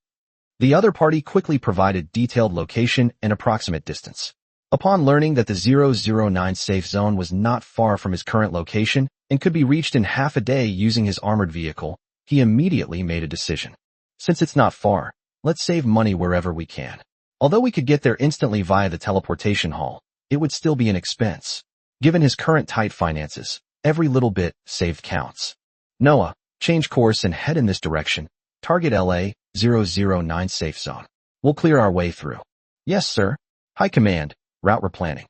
The other party quickly provided detailed location and approximate distance. Upon learning that the 009 safe zone was not far from his current location and could be reached in half a day using his armored vehicle, he immediately made a decision. Since it's not far, let's save money wherever we can. Although we could get there instantly via the teleportation hall, it would still be an expense. Given his current tight finances, every little bit saved counts. Noah, change course and head in this direction. Target LA-009 safe zone. We'll clear our way through. Yes, sir. High command. Route replanning.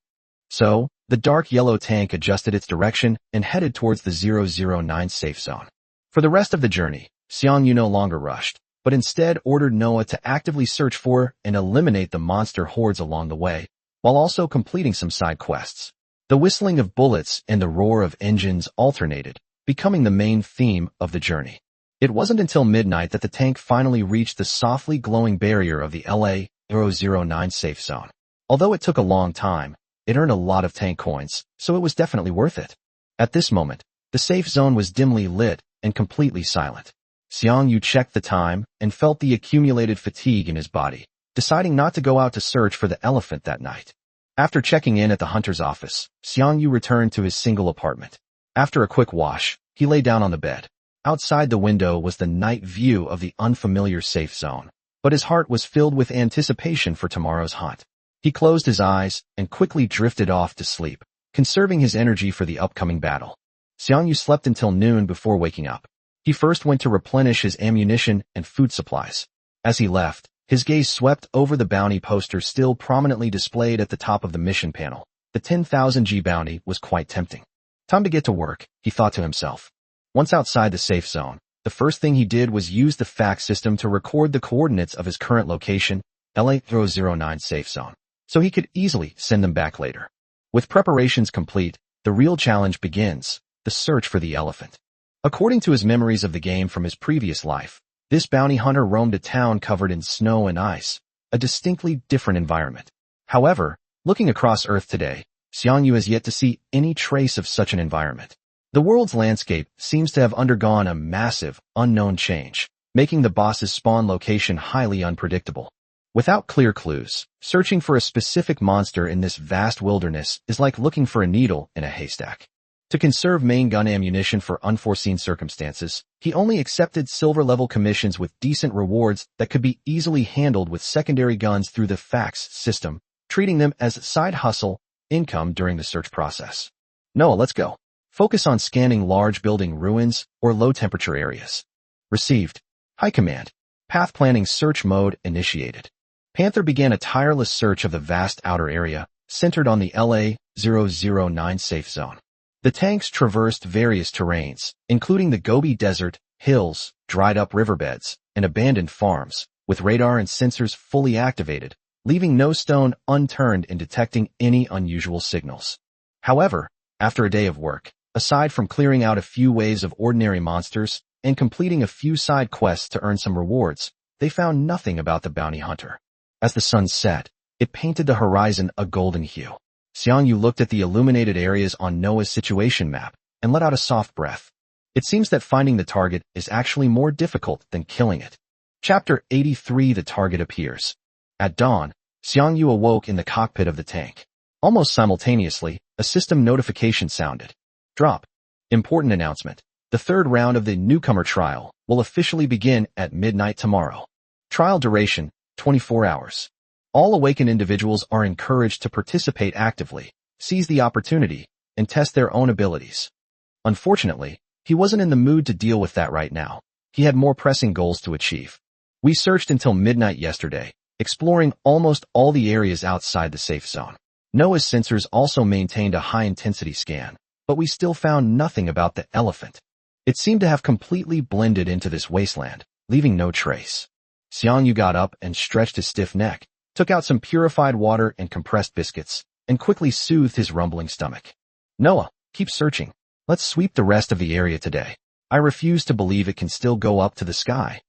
So, the dark yellow tank adjusted its direction and headed towards the 009 safe zone. For the rest of the journey, Xiang Yu no longer rushed, but instead ordered Noah to actively search for and eliminate the monster hordes along the way, while also completing some side quests. The whistling of bullets and the roar of engines alternated, becoming the main theme of the journey. It wasn't until midnight that the tank finally reached the softly glowing barrier of the LA-009 safe zone. Although it took a long time, it earned a lot of tank coins, so it was definitely worth it. At this moment, the safe zone was dimly lit and completely silent. Xiang Yu checked the time and felt the accumulated fatigue in his body, deciding not to go out to search for the elephant that night. After checking in at the hunter's office, Xiang Yu returned to his single apartment. After a quick wash, he lay down on the bed. Outside the window was the night view of the unfamiliar safe zone, but his heart was filled with anticipation for tomorrow's hunt. He closed his eyes and quickly drifted off to sleep, conserving his energy for the upcoming battle. Xiang Yu slept until noon before waking up. He first went to replenish his ammunition and food supplies. As he left, his gaze swept over the bounty poster still prominently displayed at the top of the mission panel. The 10,000 G bounty was quite tempting. Time to get to work, he thought to himself. Once outside the safe zone, the first thing he did was use the fax system to record the coordinates of his current location, LA-09 safe zone, so he could easily send them back later. With preparations complete, the real challenge begins, the search for the elephant. According to his memories of the game from his previous life, this bounty hunter roamed a town covered in snow and ice, a distinctly different environment. However, looking across Earth today, Xiang Yu has yet to see any trace of such an environment. The world's landscape seems to have undergone a massive, unknown change, making the boss's spawn location highly unpredictable. Without clear clues, searching for a specific monster in this vast wilderness is like looking for a needle in a haystack. To conserve main gun ammunition for unforeseen circumstances, he only accepted silver-level commissions with decent rewards that could be easily handled with secondary guns through the fax system, treating them as side hustle income during the search process. Noah, let's go. Focus on scanning large building ruins or low-temperature areas. Received. High command. Path planning search mode initiated. Panther began a tireless search of the vast outer area, centered on the LA-009 safe zone. The tanks traversed various terrains, including the Gobi Desert, hills, dried-up riverbeds, and abandoned farms, with radar and sensors fully activated, leaving no stone unturned in detecting any unusual signals. However, after a day of work, aside from clearing out a few waves of ordinary monsters and completing a few side quests to earn some rewards, they found nothing about the bounty hunter. As the sun set, it painted the horizon a golden hue. Xiang Yu looked at the illuminated areas on Noah's situation map and let out a soft breath. It seems that finding the target is actually more difficult than killing it. Chapter 83. The target appears. At dawn, Xiang Yu awoke in the cockpit of the tank. Almost simultaneously, a system notification sounded. Drop. Important announcement. The third round of the newcomer trial will officially begin at midnight tomorrow. Trial duration, 24 hours. All awakened individuals are encouraged to participate actively, seize the opportunity, and test their own abilities. Unfortunately, he wasn't in the mood to deal with that right now. He had more pressing goals to achieve. We searched until midnight yesterday, exploring almost all the areas outside the safe zone. Noah's sensors also maintained a high-intensity scan, but we still found nothing about the elephant. It seemed to have completely blended into this wasteland, leaving no trace. Xiang Yu got up and stretched his stiff neck, took out some purified water and compressed biscuits, and quickly soothed his rumbling stomach. Noah, keep searching. Let's sweep the rest of the area today. I refuse to believe it can still go up to the sky.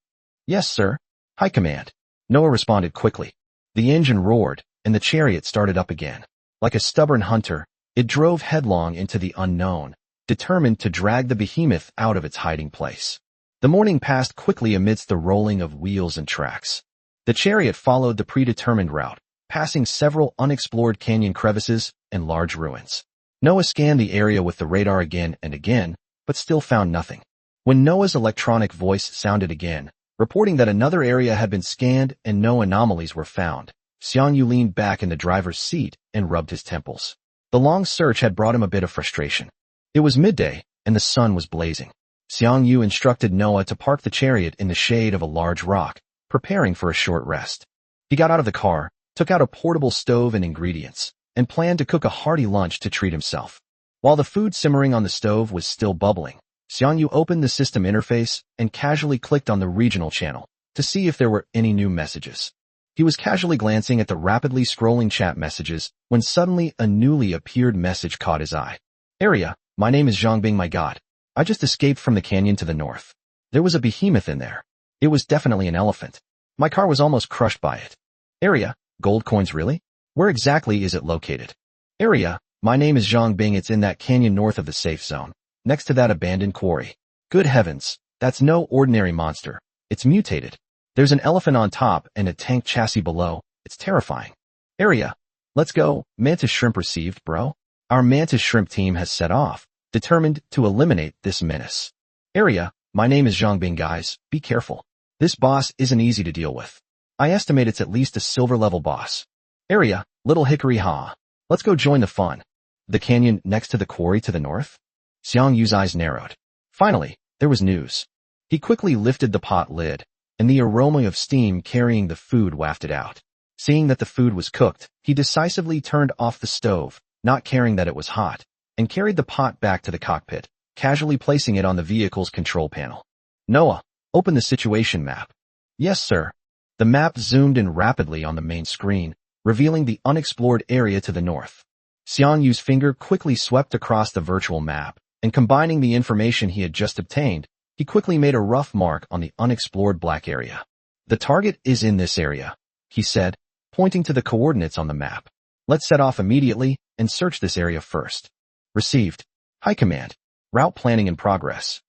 Yes, sir. High command. Noah responded quickly. The engine roared, and the chariot started up again. Like a stubborn hunter, it drove headlong into the unknown, determined to drag the behemoth out of its hiding place. The morning passed quickly amidst the rolling of wheels and tracks. The chariot followed the predetermined route, passing several unexplored canyon crevices and large ruins. Noah scanned the area with the radar again and again, but still found nothing. When Noah's electronic voice sounded again, reporting that another area had been scanned and no anomalies were found, Xiang Yu leaned back in the driver's seat and rubbed his temples. The long search had brought him a bit of frustration. It was midday, and the sun was blazing. Xiang Yu instructed Noah to park the chariot in the shade of a large rock, preparing for a short rest. He got out of the car, took out a portable stove and ingredients, and planned to cook a hearty lunch to treat himself. While the food simmering on the stove was still bubbling, Xiang Yu opened the system interface and casually clicked on the regional channel to see if there were any new messages. He was casually glancing at the rapidly scrolling chat messages when suddenly a newly appeared message caught his eye. Area, my name is Zhongbing, my god. I just escaped from the canyon to the north. There was a behemoth in there. It was definitely an elephant. My car was almost crushed by it. Area, gold coins really? Where exactly is it located? Area, my name is Zhongbing, it's in that canyon north of the safe zone, next to that abandoned quarry. Good heavens, that's no ordinary monster. It's mutated. There's an elephant on top and a tank chassis below. It's terrifying. Area, let's go. Mantis shrimp received, bro. Our mantis shrimp team has set off, determined to eliminate this menace. Area, my name is Zhongbing, guys. Be careful. This boss isn't easy to deal with. I estimate it's at least a silver level boss. Area, Little Hickory Ha. Let's go join the fun. The canyon next to the quarry to the north? Xiang Yu's eyes narrowed. Finally, there was news. He quickly lifted the pot lid, and the aroma of steam carrying the food wafted out. Seeing that the food was cooked, he decisively turned off the stove, not caring that it was hot, and carried the pot back to the cockpit, casually placing it on the vehicle's control panel. Noah, open the situation map. Yes, sir. The map zoomed in rapidly on the main screen, revealing the unexplored area to the north. Xiang Yu's finger quickly swept across the virtual map, and combining the information he had just obtained, he quickly made a rough mark on the unexplored black area. The target is in this area, he said, pointing to the coordinates on the map. Let's set off immediately and search this area first. Received. High command. Route planning in progress.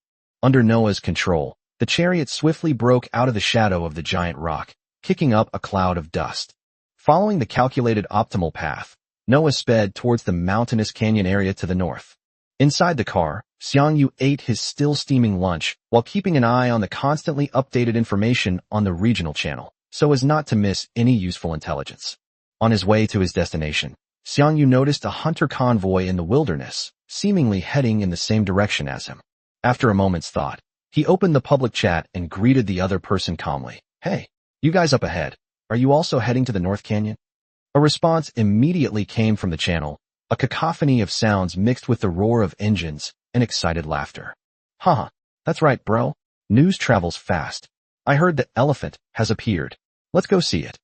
Under Noah's control, the chariot swiftly broke out of the shadow of the giant rock, kicking up a cloud of dust. Following the calculated optimal path, Noah sped towards the mountainous canyon area to the north. Inside the car, Xiang Yu ate his still steaming lunch while keeping an eye on the constantly updated information on the regional channel, so as not to miss any useful intelligence. On his way to his destination, Xiang Yu noticed a hunter convoy in the wilderness, seemingly heading in the same direction as him. After a moment's thought, he opened the public chat and greeted the other person calmly. Hey, you guys up ahead. Are you also heading to the North Canyon? A response immediately came from the channel, a cacophony of sounds mixed with the roar of engines and excited laughter. Haha, that's right, bro. News travels fast. I heard the elephant has appeared. Let's go see it.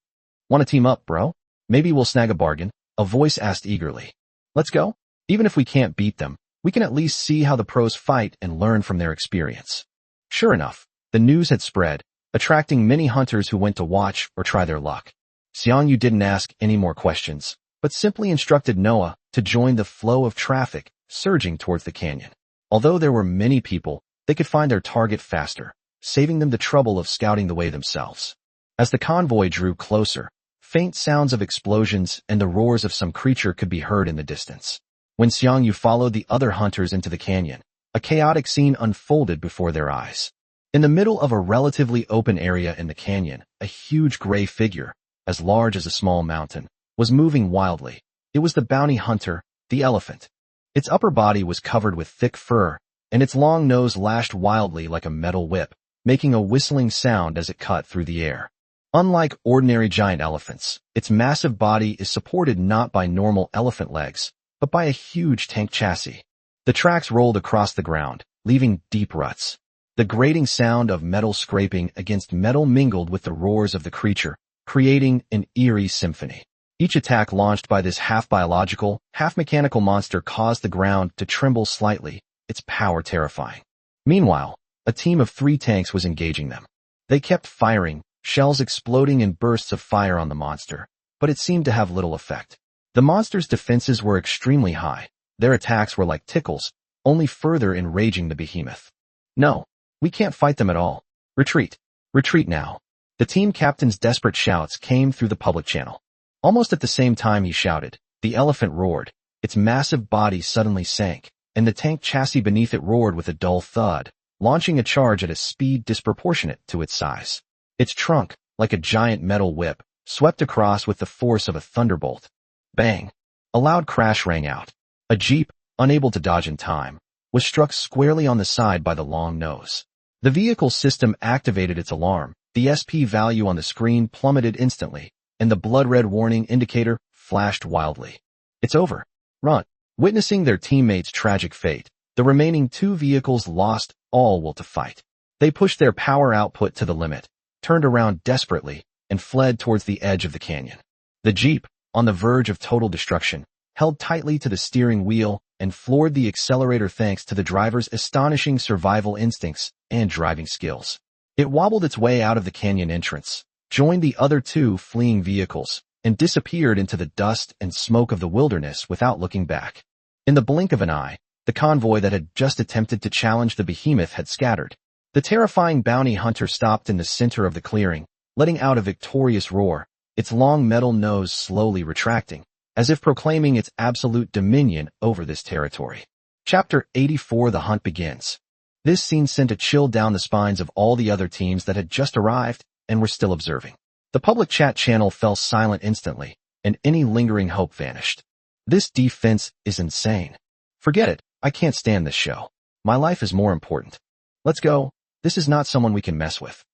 Want to team up, bro? Maybe we'll snag a bargain, a voice asked eagerly. Let's go? Even if we can't beat them, we can at least see how the pros fight and learn from their experience. Sure enough, the news had spread, attracting many hunters who went to watch or try their luck. Xiang Yu didn't ask any more questions, but simply instructed Noah to join the flow of traffic surging towards the canyon. Although there were many people, they could find their target faster, saving them the trouble of scouting the way themselves. As the convoy drew closer, faint sounds of explosions and the roars of some creature could be heard in the distance. When Xiang Yu followed the other hunters into the canyon, a chaotic scene unfolded before their eyes. In the middle of a relatively open area in the canyon, a huge gray figure, as large as a small mountain, was moving wildly. It was the bounty hunter, the elephant. Its upper body was covered with thick fur, and its long nose lashed wildly like a metal whip, making a whistling sound as it cut through the air. Unlike ordinary giant elephants, its massive body is supported not by normal elephant legs, but by a huge tank chassis. The tracks rolled across the ground, leaving deep ruts. The grating sound of metal scraping against metal mingled with the roars of the creature, creating an eerie symphony. Each attack launched by this half-biological, half-mechanical monster caused the ground to tremble slightly, its power terrifying. Meanwhile, a team of 3 tanks was engaging them. They kept firing, shells exploding in bursts of fire on the monster, but it seemed to have little effect. The monster's defenses were extremely high. Their attacks were like tickles, only further enraging the behemoth. No, we can't fight them at all. Retreat. Retreat now. The team captain's desperate shouts came through the public channel. Almost at the same time he shouted, the elephant roared. Its massive body suddenly sank, and the tank chassis beneath it roared with a dull thud, launching a charge at a speed disproportionate to its size. Its trunk, like a giant metal whip, swept across with the force of a thunderbolt. Bang! A loud crash rang out. A jeep, unable to dodge in time, was struck squarely on the side by the long nose. The vehicle system activated its alarm, the SP value on the screen plummeted instantly, and the blood-red warning indicator flashed wildly. It's over. Run. Witnessing their teammates' tragic fate, the remaining 2 vehicles lost all will to fight. They pushed their power output to the limit, turned around desperately, and fled towards the edge of the canyon. The jeep, on the verge of total destruction, held tightly to the steering wheel and floored the accelerator thanks to the driver's astonishing survival instincts and driving skills. It wobbled its way out of the canyon entrance, joined the other 2 fleeing vehicles, and disappeared into the dust and smoke of the wilderness without looking back. In the blink of an eye, the convoy that had just attempted to challenge the behemoth had scattered. The terrifying bounty hunter stopped in the center of the clearing, letting out a victorious roar, its long metal nose slowly retracting, as if proclaiming its absolute dominion over this territory. Chapter 84: The Hunt Begins. This scene sent a chill down the spines of all the other teams that had just arrived and were still observing. The public chat channel fell silent instantly, and any lingering hope vanished. This defense is insane. Forget it, I can't stand this show. My life is more important. Let's go. This is not someone we can mess with.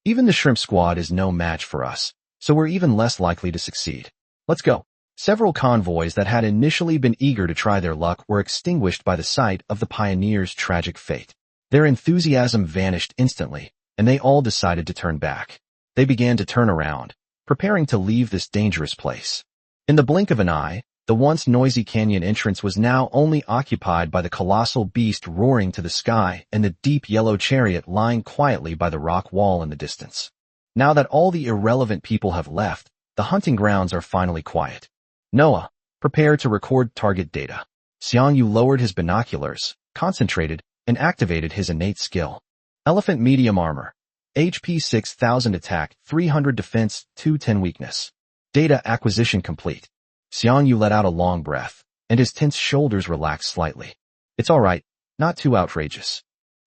Even the shrimp squad is no match for us, so we're even less likely to succeed. Let's go. Several convoys that had initially been eager to try their luck were extinguished by the sight of the pioneers' tragic fate. Their enthusiasm vanished instantly, and they all decided to turn back. They began to turn around, preparing to leave this dangerous place. In the blink of an eye, the once noisy canyon entrance was now only occupied by the colossal beast roaring to the sky and the deep yellow chariot lying quietly by the rock wall in the distance. Now that all the irrelevant people have left, the hunting grounds are finally quiet. Noah, prepare to record target data. Xiang Yu lowered his binoculars, concentrated, and activated his innate skill. Elephant medium armor. HP 6000 attack, 300 defense, 210 weakness. Data acquisition complete. Xiang Yu let out a long breath, and his tense shoulders relaxed slightly. It's alright, not too outrageous.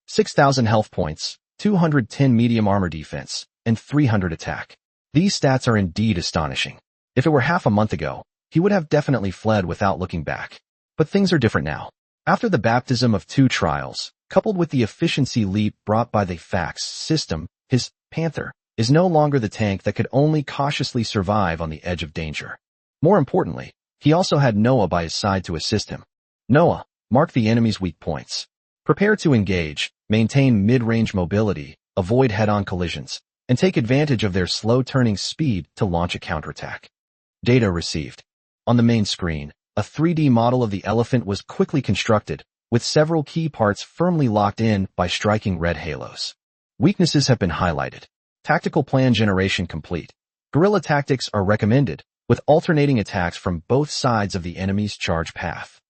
6,000 health points, 210 medium armor defense, and 300 attack. These stats are indeed astonishing. If it were half a month ago, he would have definitely fled without looking back. But things are different now. After the baptism of 2 trials, coupled with the efficiency leap brought by the fax system, his Panther is no longer the tank that could only cautiously survive on the edge of danger. More importantly, he also had Noah by his side to assist him. Noah, mark the enemy's weak points. Prepare to engage, maintain mid-range mobility, avoid head-on collisions, and take advantage of their slow-turning speed to launch a counterattack. Data received. On the main screen, a 3D model of the elephant was quickly constructed, with several key parts firmly locked in by striking red halos. Weaknesses have been highlighted. Tactical plan generation complete. Guerrilla tactics are recommended, with alternating attacks from both sides of the enemy's charge path.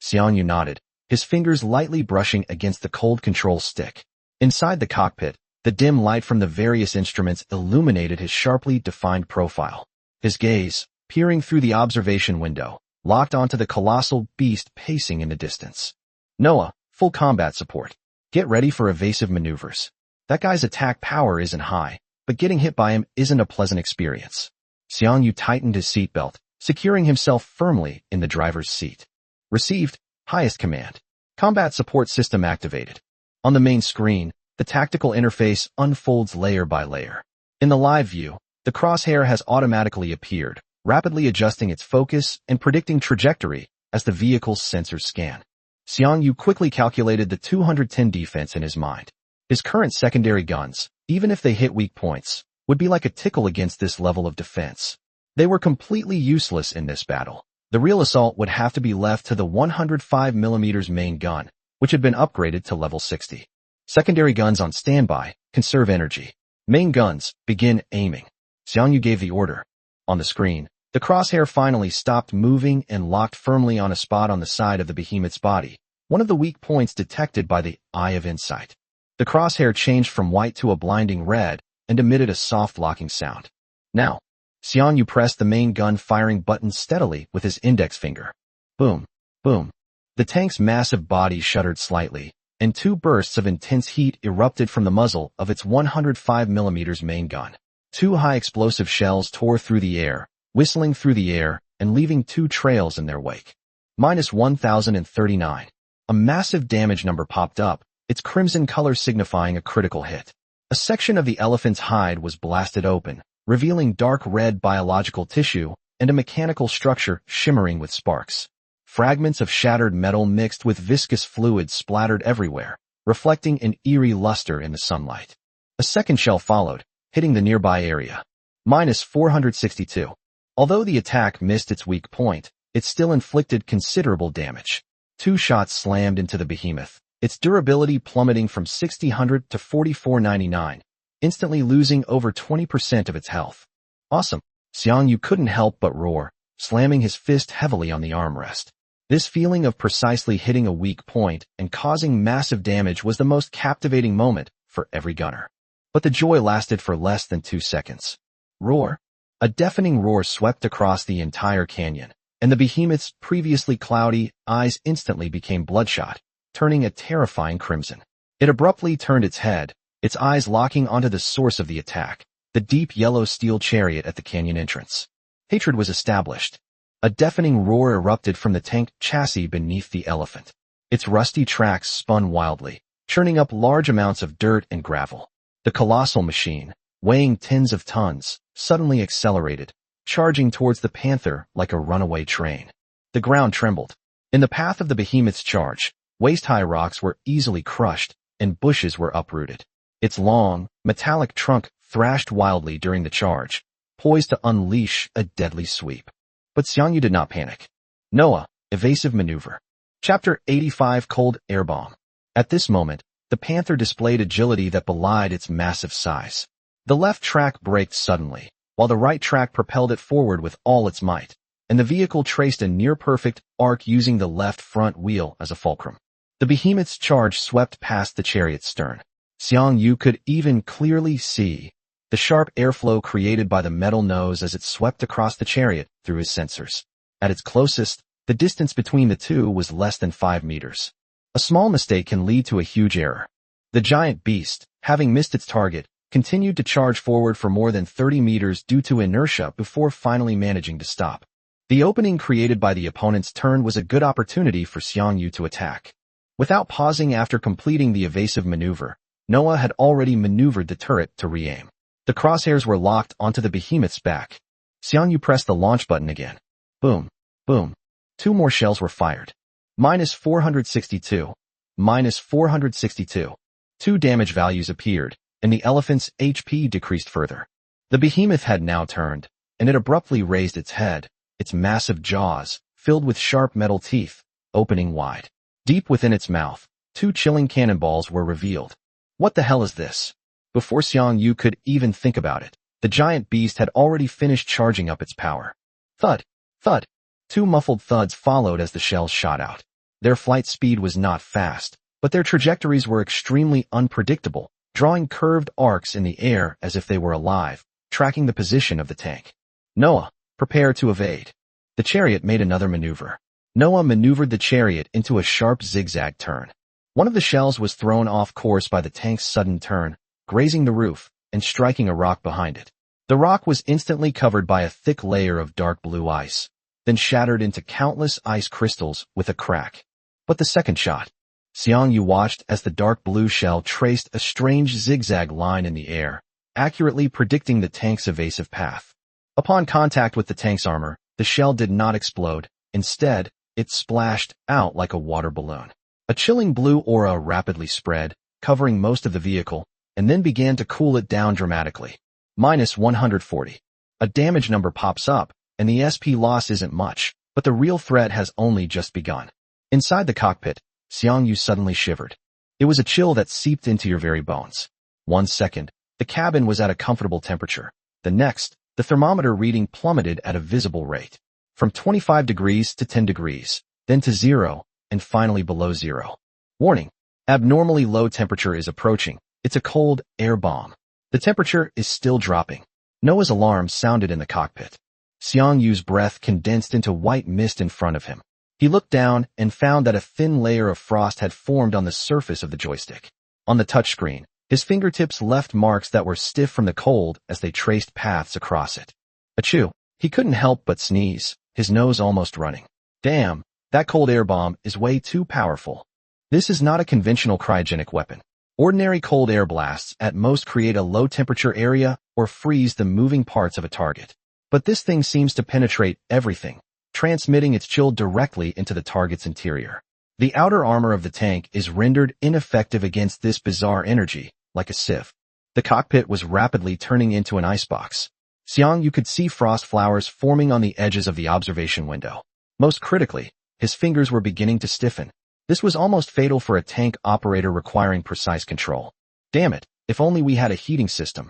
Xiang Yu nodded, his fingers lightly brushing against the cold control stick. Inside the cockpit, the dim light from the various instruments illuminated his sharply defined profile. His gaze, peering through the observation window, locked onto the colossal beast pacing in the distance. Noah, full combat support. Get ready for evasive maneuvers. That guy's attack power isn't high, but getting hit by him isn't a pleasant experience. Xiang Yu tightened his seatbelt, securing himself firmly in the driver's seat. Received, highest command. Combat support system activated. On the main screen, the tactical interface unfolds layer by layer. In the live view, the crosshair has automatically appeared, rapidly adjusting its focus and predicting trajectory as the vehicle's sensors scan. Xiang Yu quickly calculated the 210 defense in his mind. His current secondary guns, even if they hit weak points, would be like a tickle against this level of defense. They were completely useless in this battle. The real assault would have to be left to the 105mm main gun, which had been upgraded to level 60. Secondary guns on standby, conserve energy. Main guns, begin aiming. Xiang Yu gave the order. On the screen, the crosshair finally stopped moving and locked firmly on a spot on the side of the behemoth's body, one of the weak points detected by the Eye of Insight. The crosshair changed from white to a blinding red and emitted a soft locking sound. Now, Xiang Yu pressed the main gun firing button steadily with his index finger. Boom, boom. The tank's massive body shuddered slightly, and two bursts of intense heat erupted from the muzzle of its 105mm main gun. Two high explosive shells tore through the air, whistling through the air and leaving two trails in their wake. -1039. A massive damage number popped up, its crimson color signifying a critical hit. A section of the elephant's hide was blasted open, revealing dark red biological tissue and a mechanical structure shimmering with sparks. Fragments of shattered metal mixed with viscous fluid splattered everywhere, reflecting an eerie luster in the sunlight. A second shell followed, hitting the nearby area. -462. Although the attack missed its weak point, it still inflicted considerable damage. Two shots slammed into the behemoth, its durability plummeting from 6000 to 4499, instantly losing over 20% of its health. Awesome. Xiang Yu couldn't help but roar, slamming his fist heavily on the armrest. This feeling of precisely hitting a weak point and causing massive damage was the most captivating moment for every gunner. But the joy lasted for less than 2 seconds. Roar. A deafening roar swept across the entire canyon, and the behemoth's previously cloudy eyes instantly became bloodshot, turning a terrifying crimson. It abruptly turned its head, its eyes locking onto the source of the attack, the deep yellow steel chariot at the canyon entrance. Hatred was established. A deafening roar erupted from the tank chassis beneath the elephant. Its rusty tracks spun wildly, churning up large amounts of dirt and gravel. The colossal machine, weighing tens of tons, suddenly accelerated, charging towards the panther like a runaway train. The ground trembled. In the path of the behemoth's charge, waist-high rocks were easily crushed, and bushes were uprooted. Its long, metallic trunk thrashed wildly during the charge, poised to unleash a deadly sweep. But Xiang Yu did not panic. Noah, evasive maneuver. Chapter 85 Cold Air Bomb. At this moment, the panther displayed agility that belied its massive size. The left track braked suddenly, while the right track propelled it forward with all its might, and the vehicle traced a near-perfect arc using the left front wheel as a fulcrum. The behemoth's charge swept past the chariot's stern. Xiang Yu could even clearly see the sharp airflow created by the metal nose as it swept across the chariot through his sensors. At its closest, the distance between the two was less than 5 meters. A small mistake can lead to a huge error. The giant beast, having missed its target, continued to charge forward for more than 30 meters due to inertia before finally managing to stop. The opening created by the opponent's turn was a good opportunity for Xiang Yu to attack. Without pausing after completing the evasive maneuver, Noah had already maneuvered the turret to re-aim. The crosshairs were locked onto the behemoth's back. Xiang Yu pressed the launch button again. Boom, boom. 2 more shells were fired. -462. -462. 2 damage values appeared, and the elephant's HP decreased further. The behemoth had now turned, and it abruptly raised its head, its massive jaws, filled with sharp metal teeth, opening wide. Deep within its mouth, two chilling cannonballs were revealed. What the hell is this? Before Xiang Yu could even think about it, the giant beast had already finished charging up its power. Thud! Thud! Two muffled thuds followed as the shells shot out. Their flight speed was not fast, but their trajectories were extremely unpredictable, drawing curved arcs in the air as if they were alive, tracking the position of the tank. Noah, prepare to evade. The chariot made another maneuver. Noah maneuvered the chariot into a sharp zigzag turn. One of the shells was thrown off course by the tank's sudden turn, grazing the roof and striking a rock behind it. The rock was instantly covered by a thick layer of dark blue ice, then shattered into countless ice crystals with a crack. But the second shot. Xiang Yu watched as the dark blue shell traced a strange zigzag line in the air, accurately predicting the tank's evasive path. Upon contact with the tank's armor, the shell did not explode. Instead, it splashed out like a water balloon. A chilling blue aura rapidly spread, covering most of the vehicle, and then began to cool it down dramatically. -140. A damage number pops up, and the SP loss isn't much, but the real threat has only just begun. Inside the cockpit, Xiang Yu suddenly shivered. It was a chill that seeped into your very bones. 1 second, the cabin was at a comfortable temperature. The next, the thermometer reading plummeted at a visible rate. From 25 degrees to 10 degrees, then to 0, and finally below 0. Warning, abnormally low temperature is approaching. It's a cold air bomb. The temperature is still dropping. Noah's alarm sounded in the cockpit. Xiang Yu's breath condensed into white mist in front of him. He looked down and found that a thin layer of frost had formed on the surface of the joystick. On the touchscreen, his fingertips left marks that were stiff from the cold as they traced paths across it. Achoo! He couldn't help but sneeze, his nose almost running. Damn, that cold air bomb is way too powerful. This is not a conventional cryogenic weapon. Ordinary cold air blasts at most create a low-temperature area or freeze the moving parts of a target. But this thing seems to penetrate everything, transmitting its chill directly into the target's interior. The outer armor of the tank is rendered ineffective against this bizarre energy, like a sieve. The cockpit was rapidly turning into an icebox. Xiang Yu could see frost flowers forming on the edges of the observation window. Most critically, his fingers were beginning to stiffen. This was almost fatal for a tank operator requiring precise control. Damn it, if only we had a heating system.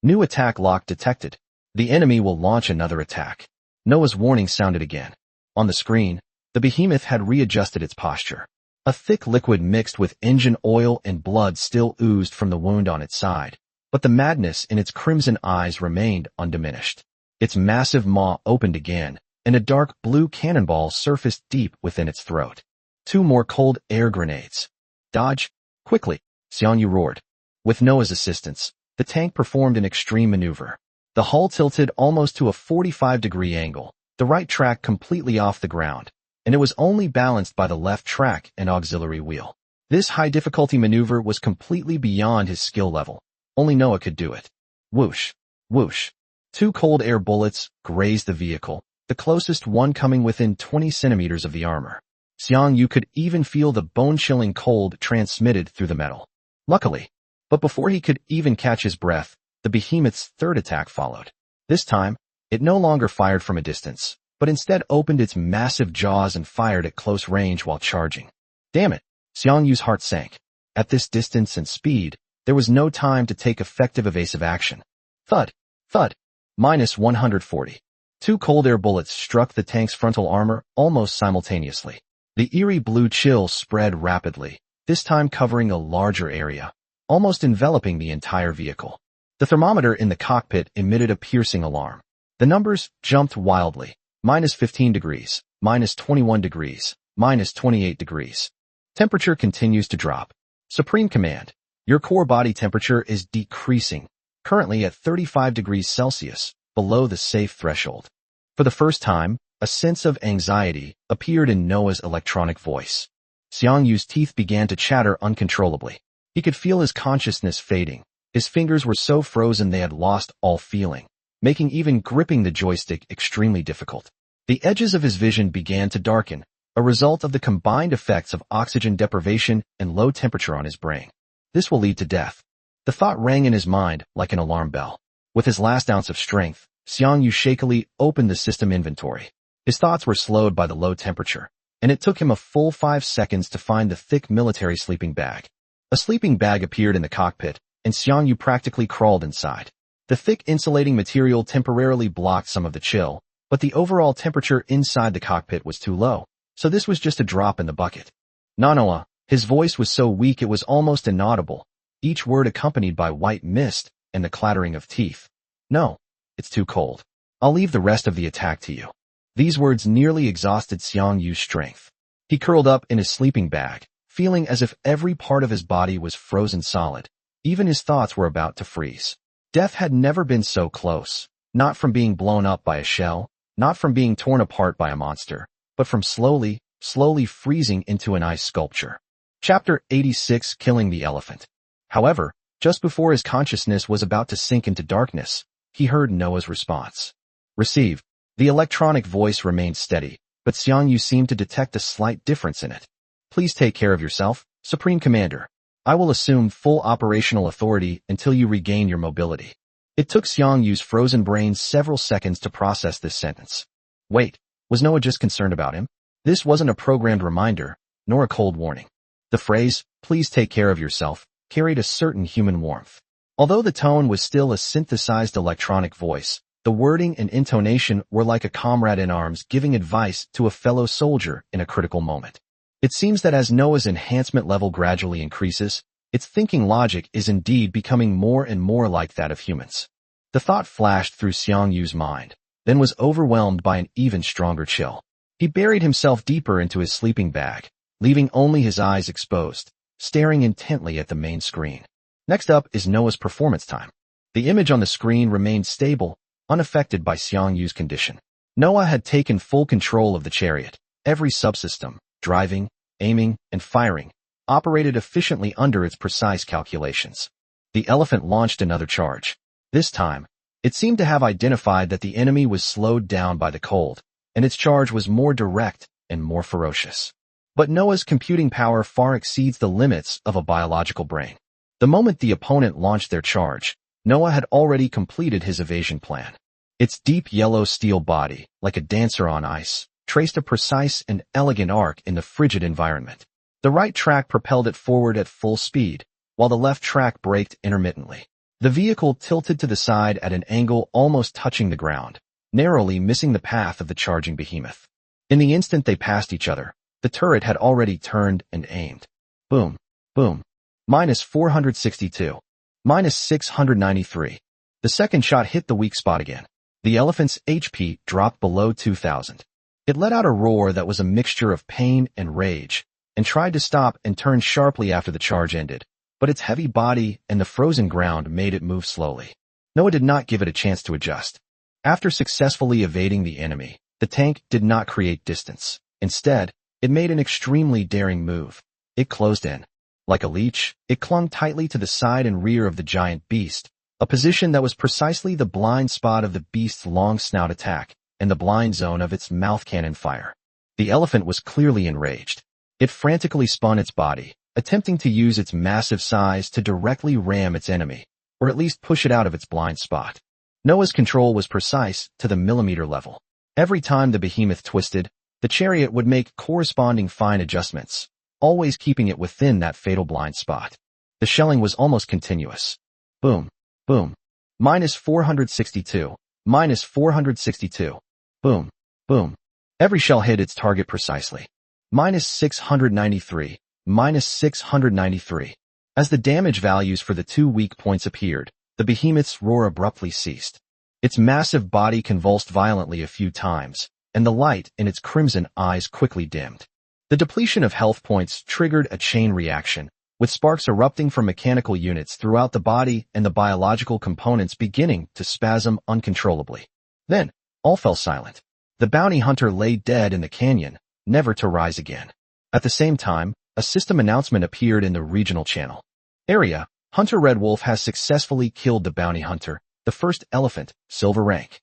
New attack lock detected. The enemy will launch another attack. Noah's warning sounded again. On the screen, the behemoth had readjusted its posture. A thick liquid mixed with engine oil and blood still oozed from the wound on its side, but the madness in its crimson eyes remained undiminished. Its massive maw opened again, and a dark blue cannonball surfaced deep within its throat. 2 more cold air grenades. Dodge! Quickly! Xiang Yu roared. With Noah's assistance, the tank performed an extreme maneuver. The hull tilted almost to a 45-degree angle, the right track completely off the ground, and it was only balanced by the left track and auxiliary wheel. This high-difficulty maneuver was completely beyond his skill level. Only Noah could do it. Whoosh! Whoosh! 2 cold air bullets grazed the vehicle, the closest one coming within 20 centimeters of the armor. Xiang Yu could even feel the bone-chilling cold transmitted through the metal. Luckily, but before he could even catch his breath, the behemoth's third attack followed. This time, it no longer fired from a distance, but instead opened its massive jaws and fired at close range while charging. Damn it! Xiang Yu's heart sank. At this distance and speed, there was no time to take effective evasive action. Thud! Thud! -140. 2 cold air bullets struck the tank's frontal armor almost simultaneously. The eerie blue chill spread rapidly, this time covering a larger area, almost enveloping the entire vehicle. The thermometer in the cockpit emitted a piercing alarm. The numbers jumped wildly. -15 degrees, -21 degrees, -28 degrees. Temperature continues to drop. Supreme Command, your core body temperature is decreasing, currently at 35 degrees Celsius, below the safe threshold. For the first time, a sense of anxiety appeared in Noah's electronic voice. Xiang Yu's teeth began to chatter uncontrollably. He could feel his consciousness fading. His fingers were so frozen they had lost all feeling, making even gripping the joystick extremely difficult. The edges of his vision began to darken, a result of the combined effects of oxygen deprivation and low temperature on his brain. This will lead to death. The thought rang in his mind like an alarm bell. With his last ounce of strength, Xiang Yu shakily opened the system inventory. His thoughts were slowed by the low temperature, and it took him a full 5 seconds to find the thick military sleeping bag. A sleeping bag appeared in the cockpit, and Xiang Yu practically crawled inside. The thick insulating material temporarily blocked some of the chill, but the overall temperature inside the cockpit was too low, so this was just a drop in the bucket. Manhwa, his voice was so weak it was almost inaudible, each word accompanied by white mist and the clattering of teeth. No, it's too cold. I'll leave the rest of the attack to you. These words nearly exhausted Xiang Yu's strength. He curled up in his sleeping bag, feeling as if every part of his body was frozen solid. Even his thoughts were about to freeze. Death had never been so close, not from being blown up by a shell, not from being torn apart by a monster, but from slowly freezing into an ice sculpture. Chapter 86: Killing the Elephant. However, just before his consciousness was about to sink into darkness, he heard Noah's response. Receive. The electronic voice remained steady, but Xiang Yu seemed to detect a slight difference in it. Please take care of yourself, Supreme Commander. I will assume full operational authority until you regain your mobility. It took Xiang Yu's frozen brain several seconds to process this sentence. Wait, was Noah just concerned about him? This wasn't a programmed reminder, nor a cold warning. The phrase, please take care of yourself, carried a certain human warmth. Although the tone was still a synthesized electronic voice, the wording and intonation were like a comrade in arms giving advice to a fellow soldier in a critical moment. It seems that as Noah's enhancement level gradually increases, its thinking logic is indeed becoming more and more like that of humans. The thought flashed through Xiang Yu's mind, then was overwhelmed by an even stronger chill. He buried himself deeper into his sleeping bag, leaving only his eyes exposed, staring intently at the main screen. Next up is Noah's performance time. The image on the screen remained stable, unaffected by Xiang Yu's condition. Noah had taken full control of the chariot. Every subsystem, driving, aiming, and firing, operated efficiently under its precise calculations. The elephant launched another charge. This time, it seemed to have identified that the enemy was slowed down by the cold, and its charge was more direct and more ferocious. But Noah's computing power far exceeds the limits of a biological brain. The moment the opponent launched their charge, Noah had already completed his evasion plan. Its deep yellow steel body, like a dancer on ice, traced a precise and elegant arc in the frigid environment. The right track propelled it forward at full speed, while the left track braked intermittently. The vehicle tilted to the side at an angle almost touching the ground, narrowly missing the path of the charging behemoth. In the instant they passed each other, the turret had already turned and aimed. Boom, boom. -462. -693. The second shot hit the weak spot again. The elephant's HP dropped below 2,000. It let out a roar that was a mixture of pain and rage, and tried to stop and turn sharply after the charge ended, but its heavy body and the frozen ground made it move slowly. Noah did not give it a chance to adjust. After successfully evading the enemy, the tank did not create distance. Instead, it made an extremely daring move. It closed in. Like a leech, it clung tightly to the side and rear of the giant beast, a position that was precisely the blind spot of the beast's long snout attack and the blind zone of its mouth cannon fire. The elephant was clearly enraged. It frantically spun its body, attempting to use its massive size to directly ram its enemy, or at least push it out of its blind spot. Noah's control was precise to the millimeter level. Every time the behemoth twisted, the chariot would make corresponding fine adjustments, always keeping it within that fatal blind spot. The shelling was almost continuous. Boom, boom. -462, -462. Boom, boom. Every shell hit its target precisely. -693, -693. As the damage values for the two weak points appeared, the behemoth's roar abruptly ceased. Its massive body convulsed violently a few times, and the light in its crimson eyes quickly dimmed. The depletion of health points triggered a chain reaction, with sparks erupting from mechanical units throughout the body and the biological components beginning to spasm uncontrollably. Then, all fell silent. The bounty hunter lay dead in the canyon, never to rise again. At the same time, a system announcement appeared in the regional channel. Area: Hunter Red Wolf has successfully killed the bounty hunter, the first elephant, silver rank.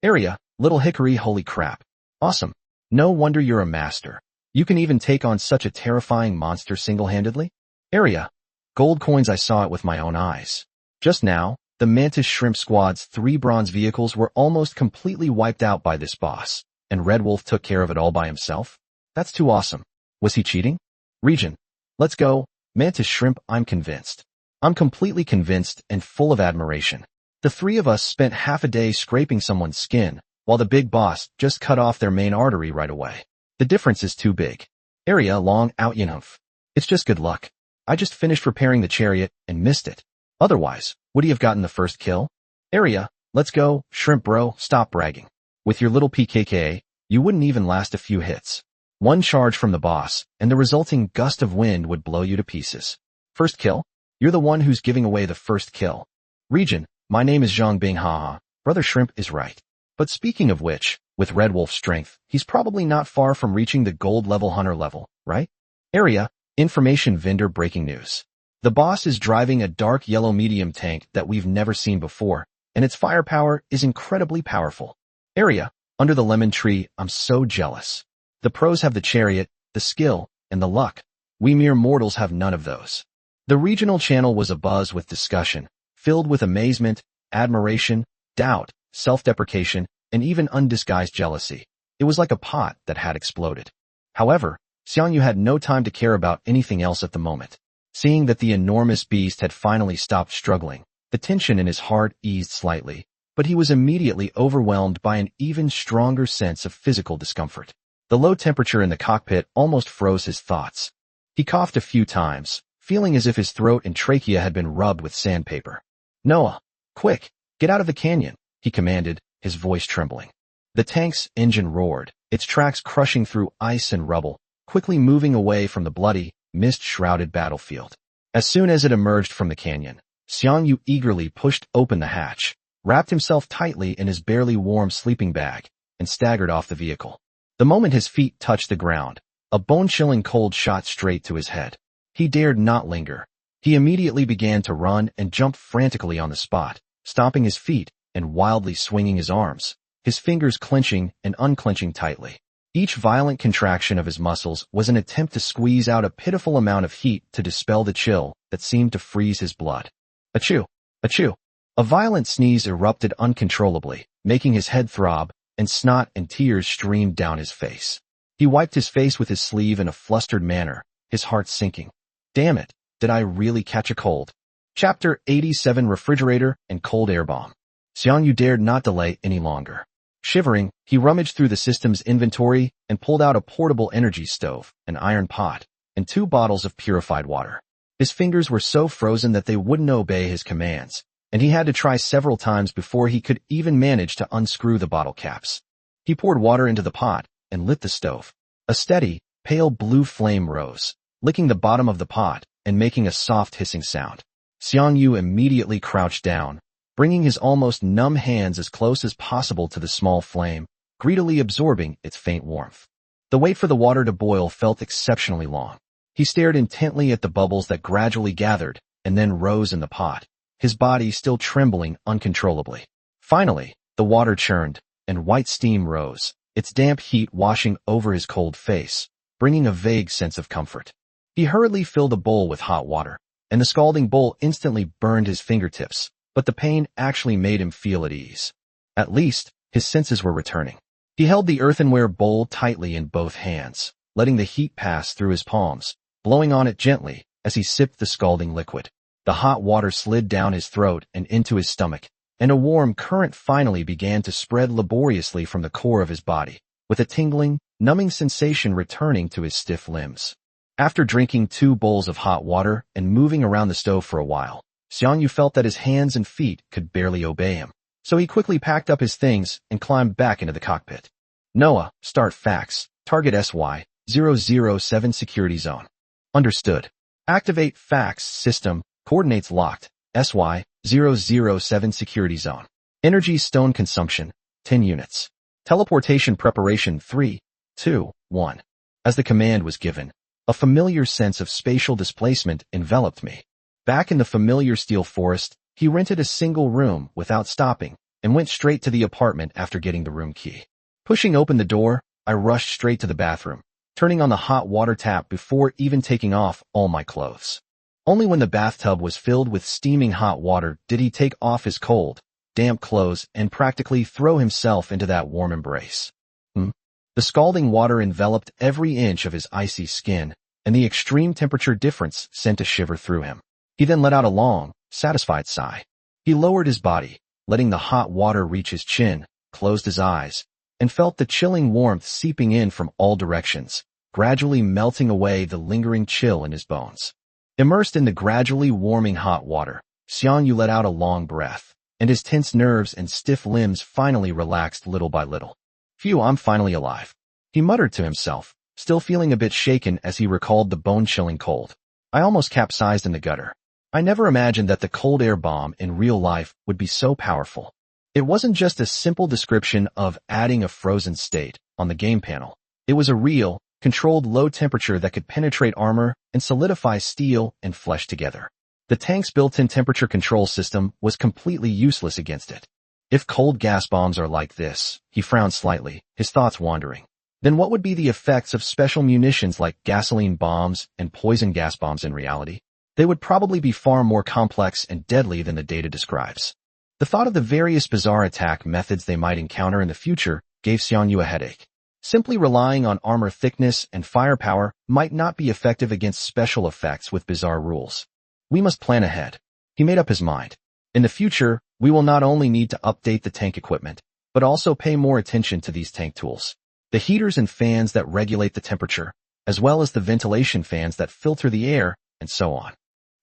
Area: Little Hickory. Holy crap. Awesome. No wonder you're a master. You can even take on such a terrifying monster single-handedly? Area: Gold coins, I saw it with my own eyes. Just now, the Mantis Shrimp Squad's 3 bronze vehicles were almost completely wiped out by this boss, and Red Wolf took care of it all by himself? That's too awesome. Was he cheating? Region. Let's go. Mantis Shrimp, I'm convinced. I'm completely convinced and full of admiration. The 3 of us spent half a day scraping someone's skin, while the big boss just cut off their main artery right away. The difference is too big. Area long out yinhumph. It's just good luck. I just finished repairing the chariot and missed it. Otherwise, would he have gotten the first kill? Area, let's go, Shrimp bro, stop bragging. With your little PKK, you wouldn't even last a few hits. One charge from the boss, and the resulting gust of wind would blow you to pieces. First kill? You're the one who's giving away the first kill. Region, my name is Zhang Bing, haha. Brother Shrimp is right. But speaking of which, with Red Wolf's strength, he's probably not far from reaching the gold level hunter level, right? Area, information vendor breaking news. The boss is driving a dark yellow medium tank that we've never seen before, and its firepower is incredibly powerful. Area, under the lemon tree, I'm so jealous. The pros have the chariot, the skill, and the luck. We mere mortals have none of those. The regional channel was abuzz with discussion, filled with amazement, admiration, doubt, self-deprecation, and even undisguised jealousy. It was like a pot that had exploded. However, Xiang Yu had no time to care about anything else at the moment. Seeing that the enormous beast had finally stopped struggling, the tension in his heart eased slightly, but he was immediately overwhelmed by an even stronger sense of physical discomfort. The low temperature in the cockpit almost froze his thoughts. He coughed a few times, feeling as if his throat and trachea had been rubbed with sandpaper. Noah, quick, get out of the canyon, he commanded, his voice trembling. The tank's engine roared, its tracks crushing through ice and rubble, quickly moving away from the bloody, mist-shrouded battlefield. As soon as it emerged from the canyon, Xiang Yu eagerly pushed open the hatch, wrapped himself tightly in his barely warm sleeping bag, and staggered off the vehicle. The moment his feet touched the ground, a bone-chilling cold shot straight to his head. He dared not linger. He immediately began to run and jumped frantically on the spot, stomping his feet and wildly swinging his arms, his fingers clenching and unclenching tightly. Each violent contraction of his muscles was an attempt to squeeze out a pitiful amount of heat to dispel the chill that seemed to freeze his blood. Achoo! Achoo! A violent sneeze erupted uncontrollably, making his head throb, and snot and tears streamed down his face. He wiped his face with his sleeve in a flustered manner, his heart sinking. Damn it, did I really catch a cold? Chapter 87 Refrigerator and Cold Air Bomb. Xiang Yu dared not delay any longer. Shivering, he rummaged through the system's inventory and pulled out a portable energy stove, an iron pot, and 2 bottles of purified water. His fingers were so frozen that they wouldn't obey his commands, and he had to try several times before he could even manage to unscrew the bottle caps. He poured water into the pot and lit the stove. A steady, pale blue flame rose, licking the bottom of the pot and making a soft hissing sound. Xiang Yu immediately crouched down, bringing his almost numb hands as close as possible to the small flame, greedily absorbing its faint warmth. The wait for the water to boil felt exceptionally long. He stared intently at the bubbles that gradually gathered and then rose in the pot, his body still trembling uncontrollably. Finally, the water churned, and white steam rose, its damp heat washing over his cold face, bringing a vague sense of comfort. He hurriedly filled a bowl with hot water, and the scalding bowl instantly burned his fingertips, but the pain actually made him feel at ease. At least, his senses were returning. He held the earthenware bowl tightly in both hands, letting the heat pass through his palms, blowing on it gently as he sipped the scalding liquid. The hot water slid down his throat and into his stomach, and a warm current finally began to spread laboriously from the core of his body, with a tingling, numbing sensation returning to his stiff limbs. After drinking 2 bowls of hot water and moving around the stove for a while, Xiang Yu felt that his hands and feet could barely obey him, so he quickly packed up his things and climbed back into the cockpit. Noah, start fax, target SY-007 security zone. Understood. Activate fax system, coordinates locked, SY-007 security zone. Energy stone consumption, 10 units. Teleportation preparation 3, 2, 1. As the command was given, a familiar sense of spatial displacement enveloped me. Back in the familiar steel forest, he rented a single room without stopping and went straight to the apartment after getting the room key. Pushing open the door, I rushed straight to the bathroom, turning on the hot water tap before even taking off all my clothes. Only when the bathtub was filled with steaming hot water did he take off his cold, damp clothes and practically throw himself into that warm embrace. The scalding water enveloped every inch of his icy skin, and the extreme temperature difference sent a shiver through him. He then let out a long, satisfied sigh. He lowered his body, letting the hot water reach his chin, closed his eyes, and felt the chilling warmth seeping in from all directions, gradually melting away the lingering chill in his bones. Immersed in the gradually warming hot water, Xiang Yu let out a long breath, and his tense nerves and stiff limbs finally relaxed little by little. "Phew, I'm finally alive," he muttered to himself, still feeling a bit shaken as he recalled the bone-chilling cold. "I almost capsized in the gutter. I never imagined that the cold air bomb in real life would be so powerful." It wasn't just a simple description of adding a frozen state on the game panel. It was a real, controlled low temperature that could penetrate armor and solidify steel and flesh together. The tank's built-in temperature control system was completely useless against it. If cold gas bombs are like this, he frowned slightly, his thoughts wandering. Then what would be the effects of special munitions like gasoline bombs and poison gas bombs in reality? They would probably be far more complex and deadly than the data describes. The thought of the various bizarre attack methods they might encounter in the future gave Xiang Yu a headache. Simply relying on armor thickness and firepower might not be effective against special effects with bizarre rules. We must plan ahead. He made up his mind. In the future, we will not only need to update the tank equipment, but also pay more attention to these tank tools. The heaters and fans that regulate the temperature, as well as the ventilation fans that filter the air, and so on.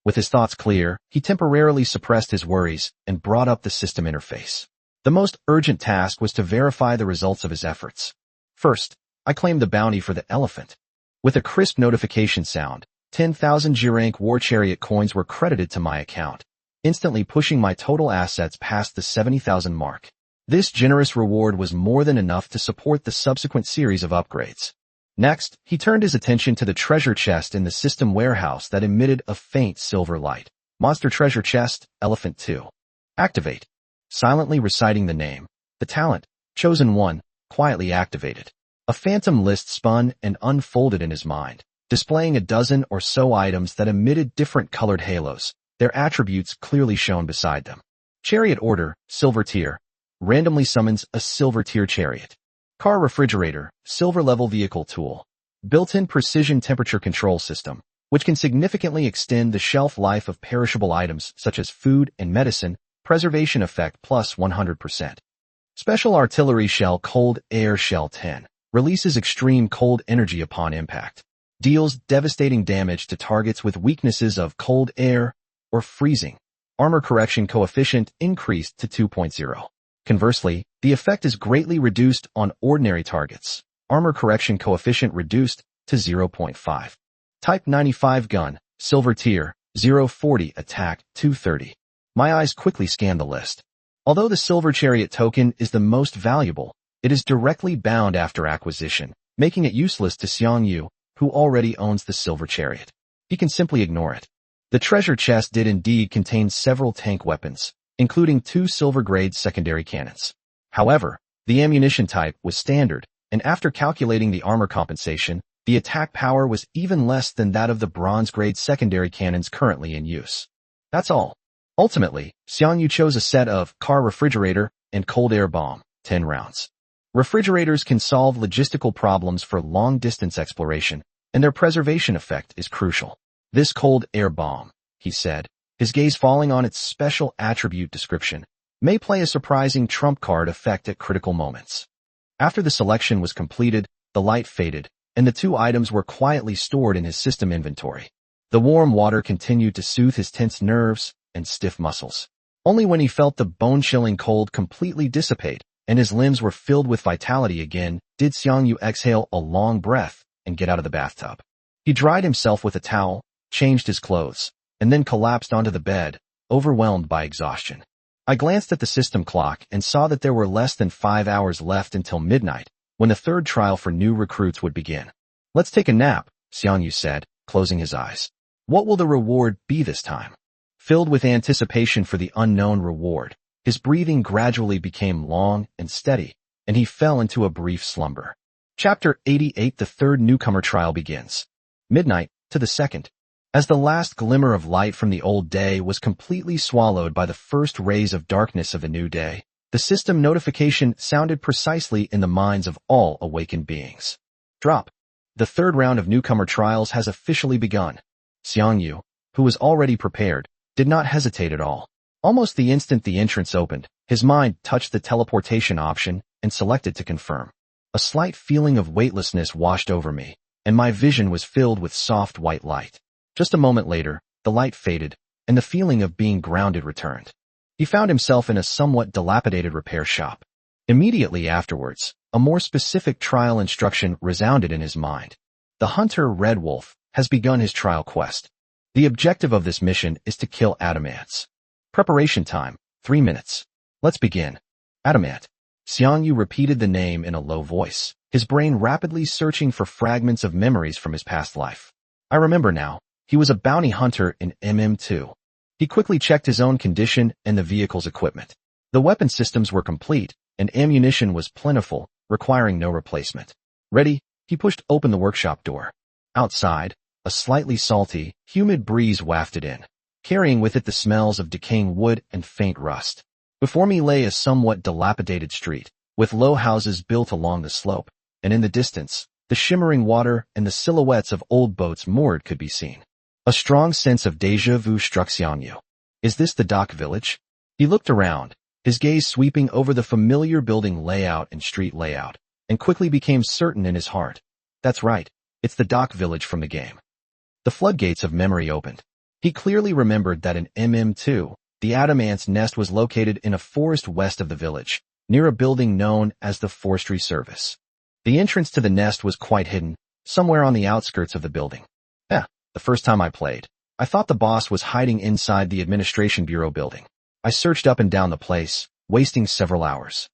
With his thoughts clear, he temporarily suppressed his worries and brought up the system interface. The most urgent task was to verify the results of his efforts. First, I claimed the bounty for the elephant. With a crisp notification sound, 10,000 G-rank War Chariot coins were credited to my account, instantly pushing my total assets past the 70,000 mark. This generous reward was more than enough to support the subsequent series of upgrades. Next, he turned his attention to the treasure chest in the system warehouse that emitted a faint silver light. Monster treasure chest, Elephant 2. Activate. Silently reciting the name, the talent, Chosen One, quietly activated. A phantom list spun and unfolded in his mind, displaying a dozen or so items that emitted different colored halos, their attributes clearly shown beside them. Chariot order, silver tier. Randomly summons a silver tier chariot. Car refrigerator, silver level vehicle tool. Built-in precision temperature control system, which can significantly extend the shelf life of perishable items such as food and medicine, preservation effect plus 100%. Special artillery shell cold air shell 10. Releases extreme cold energy upon impact. Deals devastating damage to targets with weaknesses of cold air or freezing. Armor correction coefficient increased to 2.0. Conversely, the effect is greatly reduced on ordinary targets. Armor correction coefficient reduced to 0.5. Type 95 gun, silver tier, 040 attack, 230. My eyes quickly scanned the list. Although the silver chariot token is the most valuable, it is directly bound after acquisition, making it useless to Xiang Yu, who already owns the silver chariot. He can simply ignore it. The treasure chest did indeed contain several tank weapons, including 2 silver-grade secondary cannons. However, the ammunition type was standard, and after calculating the armor compensation, the attack power was even less than that of the bronze-grade secondary cannons currently in use. That's all. Ultimately, Xiang Yu chose a set of car refrigerator and cold air bomb, 10 rounds. Refrigerators can solve logistical problems for long-distance exploration, and their preservation effect is crucial. This cold air bomb, he said, his gaze falling on its special attribute description, may play a surprising trump card effect at critical moments. After the selection was completed, the light faded, and the 2 items were quietly stored in his system inventory. The warm water continued to soothe his tense nerves and stiff muscles. Only when he felt the bone-chilling cold completely dissipate and his limbs were filled with vitality again did Xiang Yu exhale a long breath and get out of the bathtub. He dried himself with a towel, changed his clothes, and then collapsed onto the bed, overwhelmed by exhaustion. I glanced at the system clock and saw that there were less than 5 hours left until midnight, when the third trial for new recruits would begin. "Let's take a nap," Xiang Yu said, closing his eyes. "What will the reward be this time?" Filled with anticipation for the unknown reward, his breathing gradually became long and steady, and he fell into a brief slumber. Chapter 88. The third newcomer trial begins. Midnight to the 2nd. As the last glimmer of light from the old day was completely swallowed by the first rays of darkness of the new day, the system notification sounded precisely in the minds of all awakened beings. Drop. The third round of newcomer trials has officially begun. Xiang Yu, who was already prepared, did not hesitate at all. Almost the instant the entrance opened, his mind touched the teleportation option and selected to confirm. A slight feeling of weightlessness washed over me, and my vision was filled with soft white light. Just a moment later, the light faded, and the feeling of being grounded returned. He found himself in a somewhat dilapidated repair shop. Immediately afterwards, a more specific trial instruction resounded in his mind. The hunter Red Wolf has begun his trial quest. The objective of this mission is to kill adamants. Preparation time, 3 minutes. Let's begin. Adamant. Xiang Yu repeated the name in a low voice, his brain rapidly searching for fragments of memories from his past life. I remember now, he was a bounty hunter in MM2. He quickly checked his own condition and the vehicle's equipment. The weapon systems were complete, and ammunition was plentiful, requiring no replacement. Ready, he pushed open the workshop door. Outside, a slightly salty, humid breeze wafted in, carrying with it the smells of decaying wood and faint rust. Before me lay a somewhat dilapidated street, with low houses built along the slope, and in the distance, the shimmering water and the silhouettes of old boats moored could be seen. A strong sense of déjà vu struck Xiang Yu. Is this the dock village? He looked around, his gaze sweeping over the familiar building layout and street layout, and quickly became certain in his heart. That's right, it's the dock village from the game. The floodgates of memory opened. He clearly remembered that in MM2, the adamant's nest was located in a forest west of the village, near a building known as the Forestry Service. The entrance to the nest was quite hidden, somewhere on the outskirts of the building. The first time I played, I thought the boss was hiding inside the Administration Bureau building. I searched up and down the place, wasting several hours.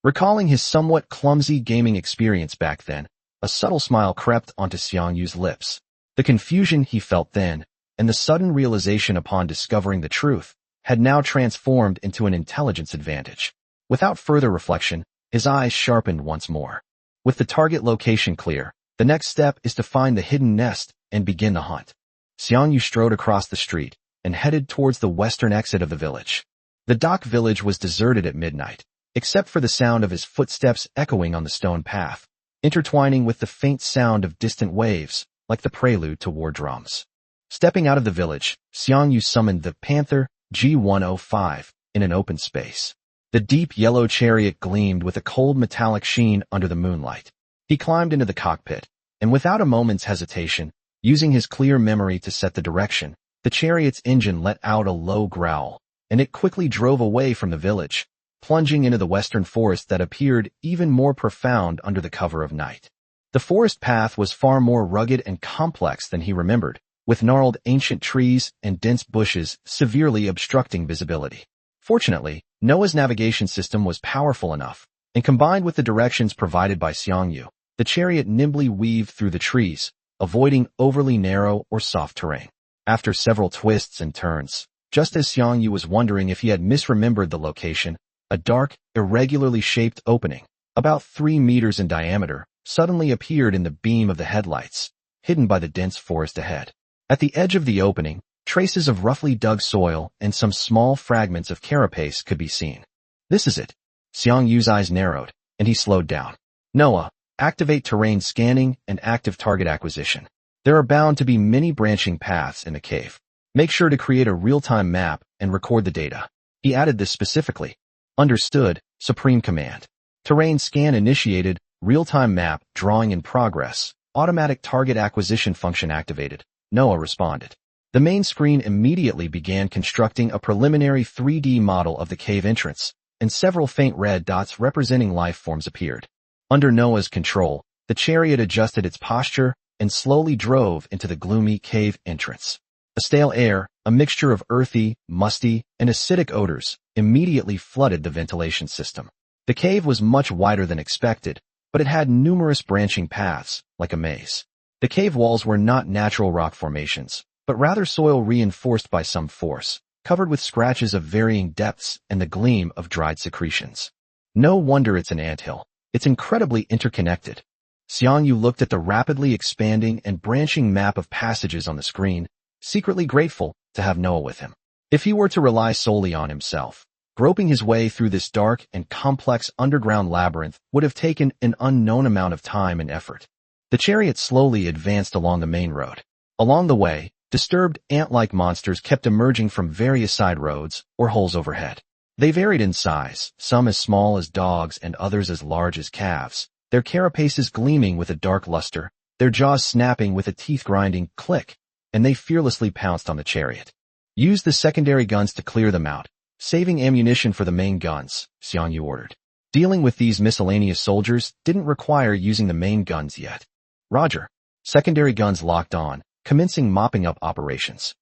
Recalling his somewhat clumsy gaming experience back then, a subtle smile crept onto Xiang Yu's lips. The confusion he felt then, and the sudden realization upon discovering the truth, had now transformed into an intelligence advantage. Without further reflection, his eyes sharpened once more. With the target location clear, the next step is to find the hidden nest and begin the hunt. Xiang Yu strode across the street and headed towards the western exit of the village. The dock village was deserted at midnight, except for the sound of his footsteps echoing on the stone path, intertwining with the faint sound of distant waves, like the prelude to war drums. Stepping out of the village, Xiang Yu summoned the Panther G105 in an open space. The deep yellow chariot gleamed with a cold metallic sheen under the moonlight. He climbed into the cockpit, and without a moment's hesitation, using his clear memory to set the direction, the chariot's engine let out a low growl, and it quickly drove away from the village, plunging into the western forest that appeared even more profound under the cover of night. The forest path was far more rugged and complex than he remembered, with gnarled ancient trees and dense bushes severely obstructing visibility. Fortunately, Noah's navigation system was powerful enough, and combined with the directions provided by Xiang Yu, the chariot nimbly weaved through the trees, avoiding overly narrow or soft terrain. After several twists and turns, just as Xiang Yu was wondering if he had misremembered the location, a dark, irregularly shaped opening, about 3 meters in diameter, suddenly appeared in the beam of the headlights, hidden by the dense forest ahead. At the edge of the opening, traces of roughly dug soil and some small fragments of carapace could be seen. This is it. Xiang Yu's eyes narrowed, and he slowed down. Noah, activate terrain scanning and active target acquisition. There are bound to be many branching paths in the cave. Make sure to create a real-time map and record the data. He added this specifically. Understood, Supreme Command. Terrain scan initiated, real-time map drawing in progress, automatic target acquisition function activated. Noah responded. The main screen immediately began constructing a preliminary 3D model of the cave entrance, and several faint red dots representing life forms appeared. Under Noah's control, the chariot adjusted its posture and slowly drove into the gloomy cave entrance. The stale air, a mixture of earthy, musty, and acidic odors, immediately flooded the ventilation system. The cave was much wider than expected, but it had numerous branching paths, like a maze. The cave walls were not natural rock formations, but rather soil reinforced by some force, covered with scratches of varying depths and the gleam of dried secretions. No wonder it's an anthill. It's incredibly interconnected. Xiang Yu looked at the rapidly expanding and branching map of passages on the screen, secretly grateful to have Noah with him. If he were to rely solely on himself, groping his way through this dark and complex underground labyrinth would have taken an unknown amount of time and effort. The chariot slowly advanced along the main road. Along the way, disturbed ant-like monsters kept emerging from various side roads or holes overhead. They varied in size, some as small as dogs and others as large as calves, their carapaces gleaming with a dark luster, their jaws snapping with a teeth-grinding click, and they fearlessly pounced on the chariot. Use the secondary guns to clear them out, saving ammunition for the main guns, Xiang Yu ordered. Dealing with these miscellaneous soldiers didn't require using the main guns yet. Roger. Secondary guns locked on, commencing mopping up operations.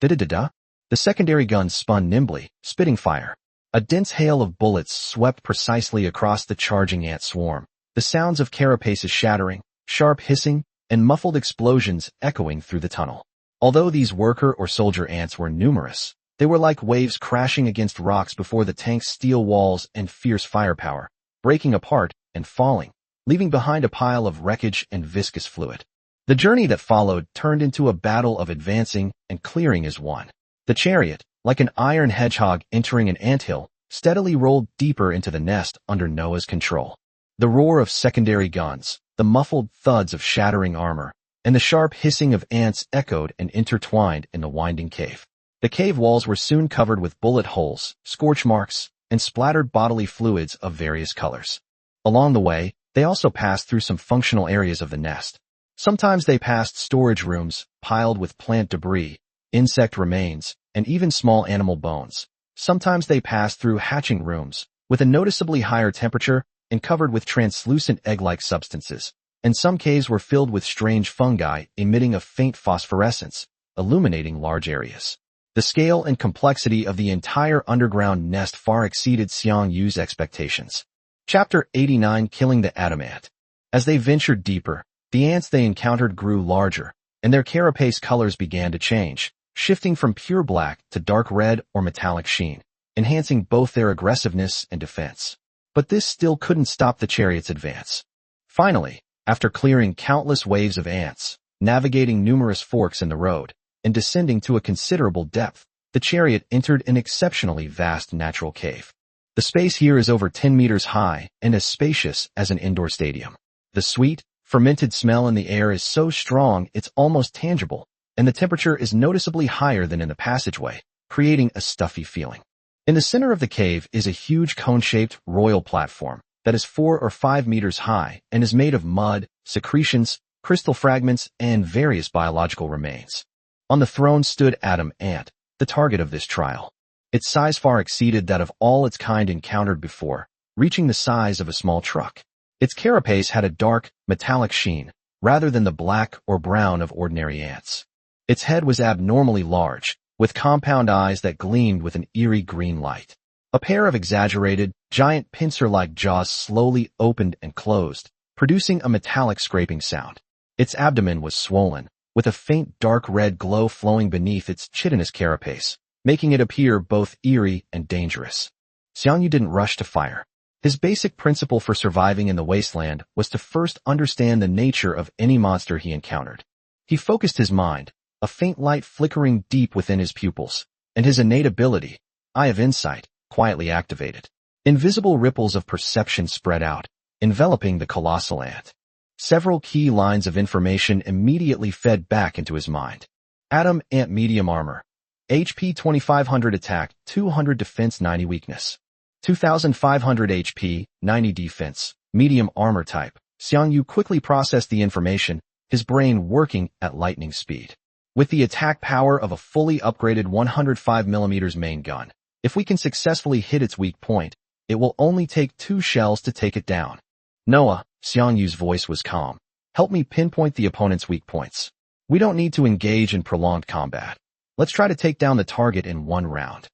Da-da-da-da. The secondary guns spun nimbly, spitting fire. A dense hail of bullets swept precisely across the charging ant swarm, the sounds of carapaces shattering, sharp hissing, and muffled explosions echoing through the tunnel. Although these worker or soldier ants were numerous, they were like waves crashing against rocks before the tank's steel walls and fierce firepower, breaking apart and falling, leaving behind a pile of wreckage and viscous fluid. The journey that followed turned into a battle of advancing and clearing as one. The chariot, like an iron hedgehog entering an anthill, steadily rolled deeper into the nest under Noah's control. The roar of secondary guns, the muffled thuds of shattering armor, and the sharp hissing of ants echoed and intertwined in the winding cave. The cave walls were soon covered with bullet holes, scorch marks, and splattered bodily fluids of various colors. Along the way, they also passed through some functional areas of the nest. Sometimes they passed storage rooms, piled with plant debris, insect remains, and even small animal bones. Sometimes they passed through hatching rooms, with a noticeably higher temperature and covered with translucent egg-like substances. And some caves were filled with strange fungi emitting a faint phosphorescence, illuminating large areas. The scale and complexity of the entire underground nest far exceeded Xiang Yu's expectations. Chapter 89: Killing the Atom Ant. As they ventured deeper, the ants they encountered grew larger, and their carapace colors began to change, shifting from pure black to dark red or metallic sheen, enhancing both their aggressiveness and defense. But this still couldn't stop the chariot's advance. Finally, after clearing countless waves of ants, navigating numerous forks in the road, and descending to a considerable depth, the chariot entered an exceptionally vast natural cave. The space here is over 10 meters high and as spacious as an indoor stadium. The sweet, fermented smell in the air is so strong it's almost tangible, and the temperature is noticeably higher than in the passageway, creating a stuffy feeling. In the center of the cave is a huge cone-shaped royal platform that is 4 or 5 meters high and is made of mud, secretions, crystal fragments, and various biological remains. On the throne stood Atom Ant, the target of this trial. Its size far exceeded that of all its kind encountered before, reaching the size of a small truck. Its carapace had a dark, metallic sheen, rather than the black or brown of ordinary ants. Its head was abnormally large, with compound eyes that gleamed with an eerie green light. A pair of exaggerated, giant pincer-like jaws slowly opened and closed, producing a metallic scraping sound. Its abdomen was swollen, with a faint dark red glow flowing beneath its chitinous carapace, making it appear both eerie and dangerous. Xiang Yu didn't rush to fire. His basic principle for surviving in the wasteland was to first understand the nature of any monster he encountered. He focused his mind, a faint light flickering deep within his pupils, and his innate ability, Eye of Insight, quietly activated. Invisible ripples of perception spread out, enveloping the colossal ant. Several key lines of information immediately fed back into his mind. Atom Ant medium armor. HP 2500 attack, 200 defense, 90 weakness. 2500 HP, 90 defense, medium armor type. Xiang Yu quickly processed the information, his brain working at lightning speed. With the attack power of a fully upgraded 105mm main gun, if we can successfully hit its weak point, it will only take 2 shells to take it down. Noah, Xiang Yu's voice was calm. Help me pinpoint the opponent's weak points. We don't need to engage in prolonged combat. Let's try to take down the target in one round.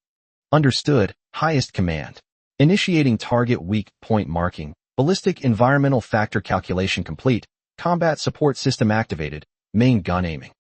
Understood, highest command. Initiating target weak point marking, ballistic environmental factor calculation complete, combat support system activated, main gun aiming.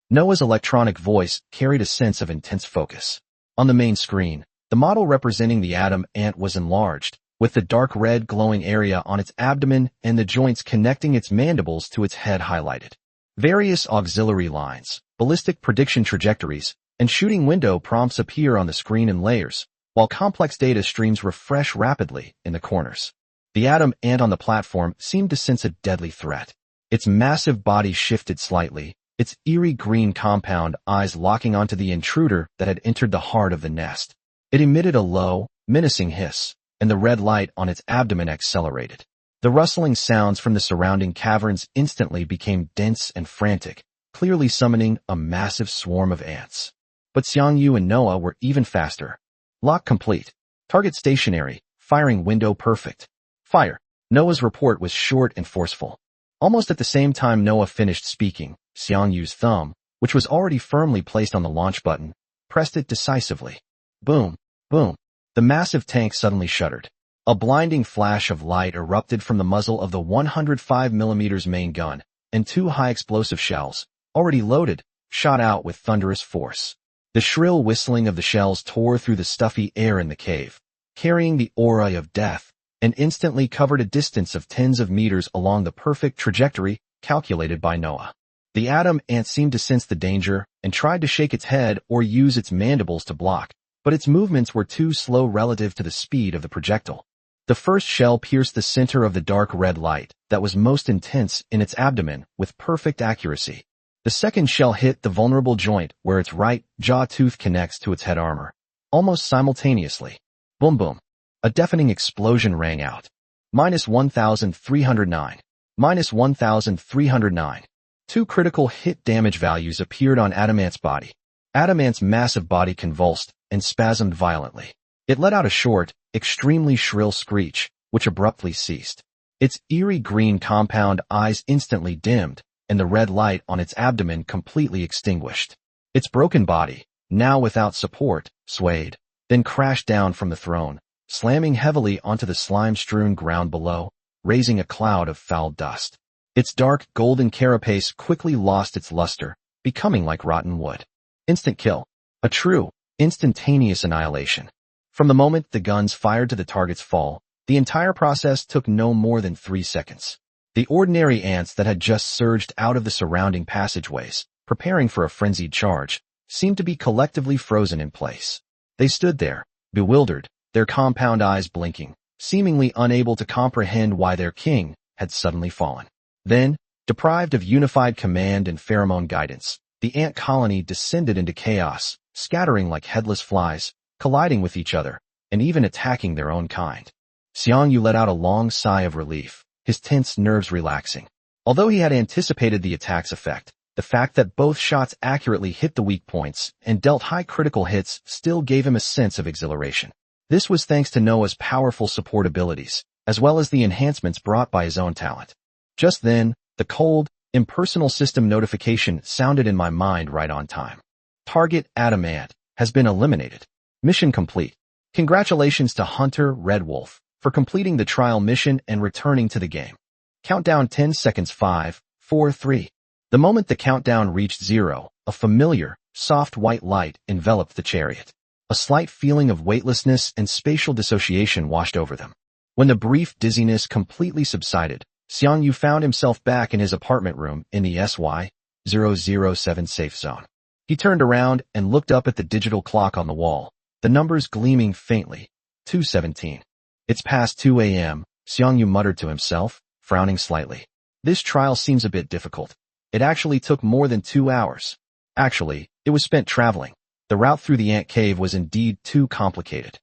Noah's electronic voice carried a sense of intense focus. On the main screen, the model representing the Atom Ant was enlarged, with the dark red glowing area on its abdomen and the joints connecting its mandibles to its head highlighted. Various auxiliary lines, ballistic prediction trajectories, and shooting window prompts appear on the screen in layers, while complex data streams refresh rapidly in the corners. The atom ant on the platform seemed to sense a deadly threat. Its massive body shifted slightly, its eerie green compound eyes locking onto the intruder that had entered the heart of the nest. It emitted a low, menacing hiss, and the red light on its abdomen accelerated. The rustling sounds from the surrounding caverns instantly became dense and frantic, clearly summoning a massive swarm of ants. But Xiang Yu and Noah were even faster. Lock complete. Target stationary. Firing window perfect. Fire. Noah's report was short and forceful. Almost at the same time Noah finished speaking, Xiang Yu's thumb, which was already firmly placed on the launch button, pressed it decisively. Boom, boom. The massive tank suddenly shuddered. A blinding flash of light erupted from the muzzle of the 105mm main gun, and two high-explosive shells, already loaded, shot out with thunderous force. The shrill whistling of the shells tore through the stuffy air in the cave, carrying the aura of death, and instantly covered a distance of tens of meters along the perfect trajectory calculated by Noah. The atom ant seemed to sense the danger and tried to shake its head or use its mandibles to block, but its movements were too slow relative to the speed of the projectile. The first shell pierced the center of the dark red light that was most intense in its abdomen with perfect accuracy. The second shell hit the vulnerable joint where its right jaw tooth connects to its head armor. Almost simultaneously. Boom boom. A deafening explosion rang out. -1,309. -1,309. Two critical hit damage values appeared on Adamant's body. Adamant's massive body convulsed and spasmed violently. It let out a short, extremely shrill screech, which abruptly ceased. Its eerie green compound eyes instantly dimmed, and the red light on its abdomen completely extinguished. Its broken body, now without support, swayed, then crashed down from the throne, slamming heavily onto the slime-strewn ground below, raising a cloud of foul dust. Its dark, golden carapace quickly lost its luster, becoming like rotten wood. Instant kill. A true, instantaneous annihilation. From the moment the guns fired to the target's fall, the entire process took no more than 3 seconds. The ordinary ants that had just surged out of the surrounding passageways, preparing for a frenzied charge, seemed to be collectively frozen in place. They stood there, bewildered, their compound eyes blinking, seemingly unable to comprehend why their king had suddenly fallen. Then, deprived of unified command and pheromone guidance, the ant colony descended into chaos, scattering like headless flies, colliding with each other, and even attacking their own kind. Xiang Yu let out a long sigh of relief, his tense nerves relaxing. Although he had anticipated the attack's effect, the fact that both shots accurately hit the weak points and dealt high critical hits still gave him a sense of exhilaration. This was thanks to Noah's powerful support abilities, as well as the enhancements brought by his own talent. Just then, the cold, impersonal system notification sounded in my mind right on time. Target Atom Ant has been eliminated. Mission complete. Congratulations to Hunter Red Wolf for completing the trial mission and returning to the game. Countdown 10 seconds 5, 4, 3. The moment the countdown reached 0, a familiar, soft white light enveloped the chariot. A slight feeling of weightlessness and spatial dissociation washed over them. When the brief dizziness completely subsided, Xiang Yu found himself back in his apartment room in the SY-007 safe zone. He turned around and looked up at the digital clock on the wall, the numbers gleaming faintly. 2:17. It's past 2 a.m., Xiang Yu muttered to himself, frowning slightly. This trial seems a bit difficult. It actually took more than 2 hours. Actually, it was spent traveling. The route through the ant cave was indeed too complicated.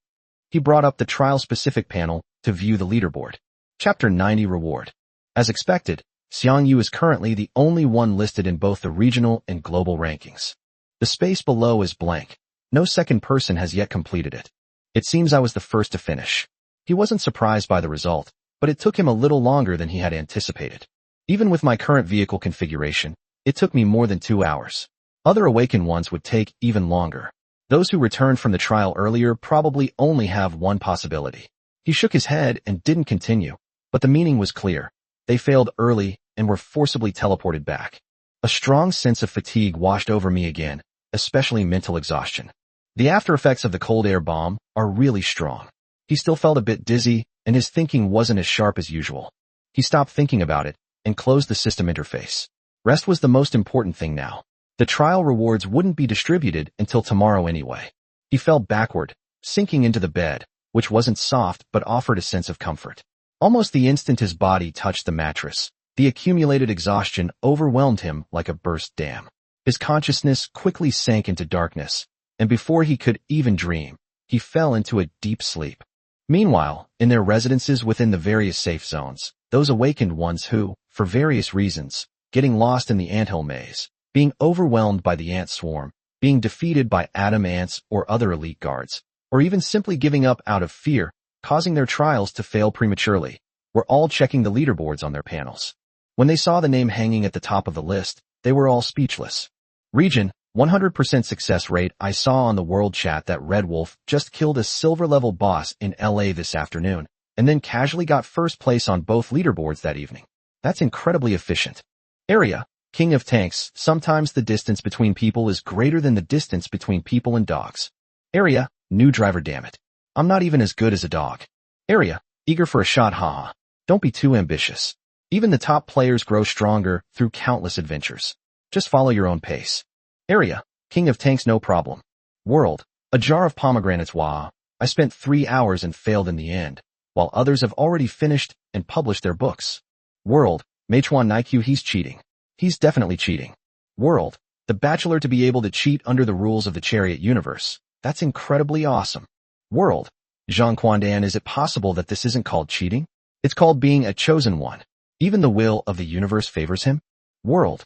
He brought up the trial-specific panel to view the leaderboard. Chapter 90 Reward. As expected, Xiang Yu is currently the only one listed in both the regional and global rankings. The space below is blank. No second person has yet completed it. It seems I was the first to finish. He wasn't surprised by the result, but it took him a little longer than he had anticipated. Even with my current vehicle configuration, it took me more than 2 hours. Other awakened ones would take even longer. Those who returned from the trial earlier probably only have one possibility. He shook his head and didn't continue, but the meaning was clear. They failed early and were forcibly teleported back. A strong sense of fatigue washed over me again, especially mental exhaustion. The after effects of the cold air bomb are really strong. He still felt a bit dizzy, and his thinking wasn't as sharp as usual. He stopped thinking about it and closed the system interface. Rest was the most important thing now. The trial rewards wouldn't be distributed until tomorrow anyway. He fell backward, sinking into the bed, which wasn't soft but offered a sense of comfort. Almost the instant his body touched the mattress, the accumulated exhaustion overwhelmed him like a burst dam. His consciousness quickly sank into darkness, and before he could even dream, he fell into a deep sleep. Meanwhile, in their residences within the various safe zones, those awakened ones who, for various reasons, getting lost in the anthill maze, being overwhelmed by the ant swarm, being defeated by atom ants or other elite guards, or even simply giving up out of fear, causing their trials to fail prematurely, were all checking the leaderboards on their panels. When they saw the name hanging at the top of the list, they were all speechless. Region, 100% success rate. I saw on the world chat that Red Wolf just killed a silver-level boss in LA this afternoon, and then casually got first place on both leaderboards that evening. That's incredibly efficient. Area, King of Tanks. Sometimes the distance between people is greater than the distance between people and dogs. Area, new driver. Damn it. I'm not even as good as a dog. Area, eager for a shot. Haha. Don't be too ambitious. Even the top players grow stronger through countless adventures. Just follow your own pace. Area, King of Tanks. No problem. World, a jar of pomegranates. Wah. I spent 3 hours and failed in the end, while others have already finished and published their books. World, Meituan Nikyu. He's cheating. He's definitely cheating. World, the Bachelor. To be able to cheat under the rules of the Chariot universe. That's incredibly awesome. World, Zhang Quandan. Is it possible that this isn't called cheating? It's called being a chosen one. Even the will of the universe favors him. World,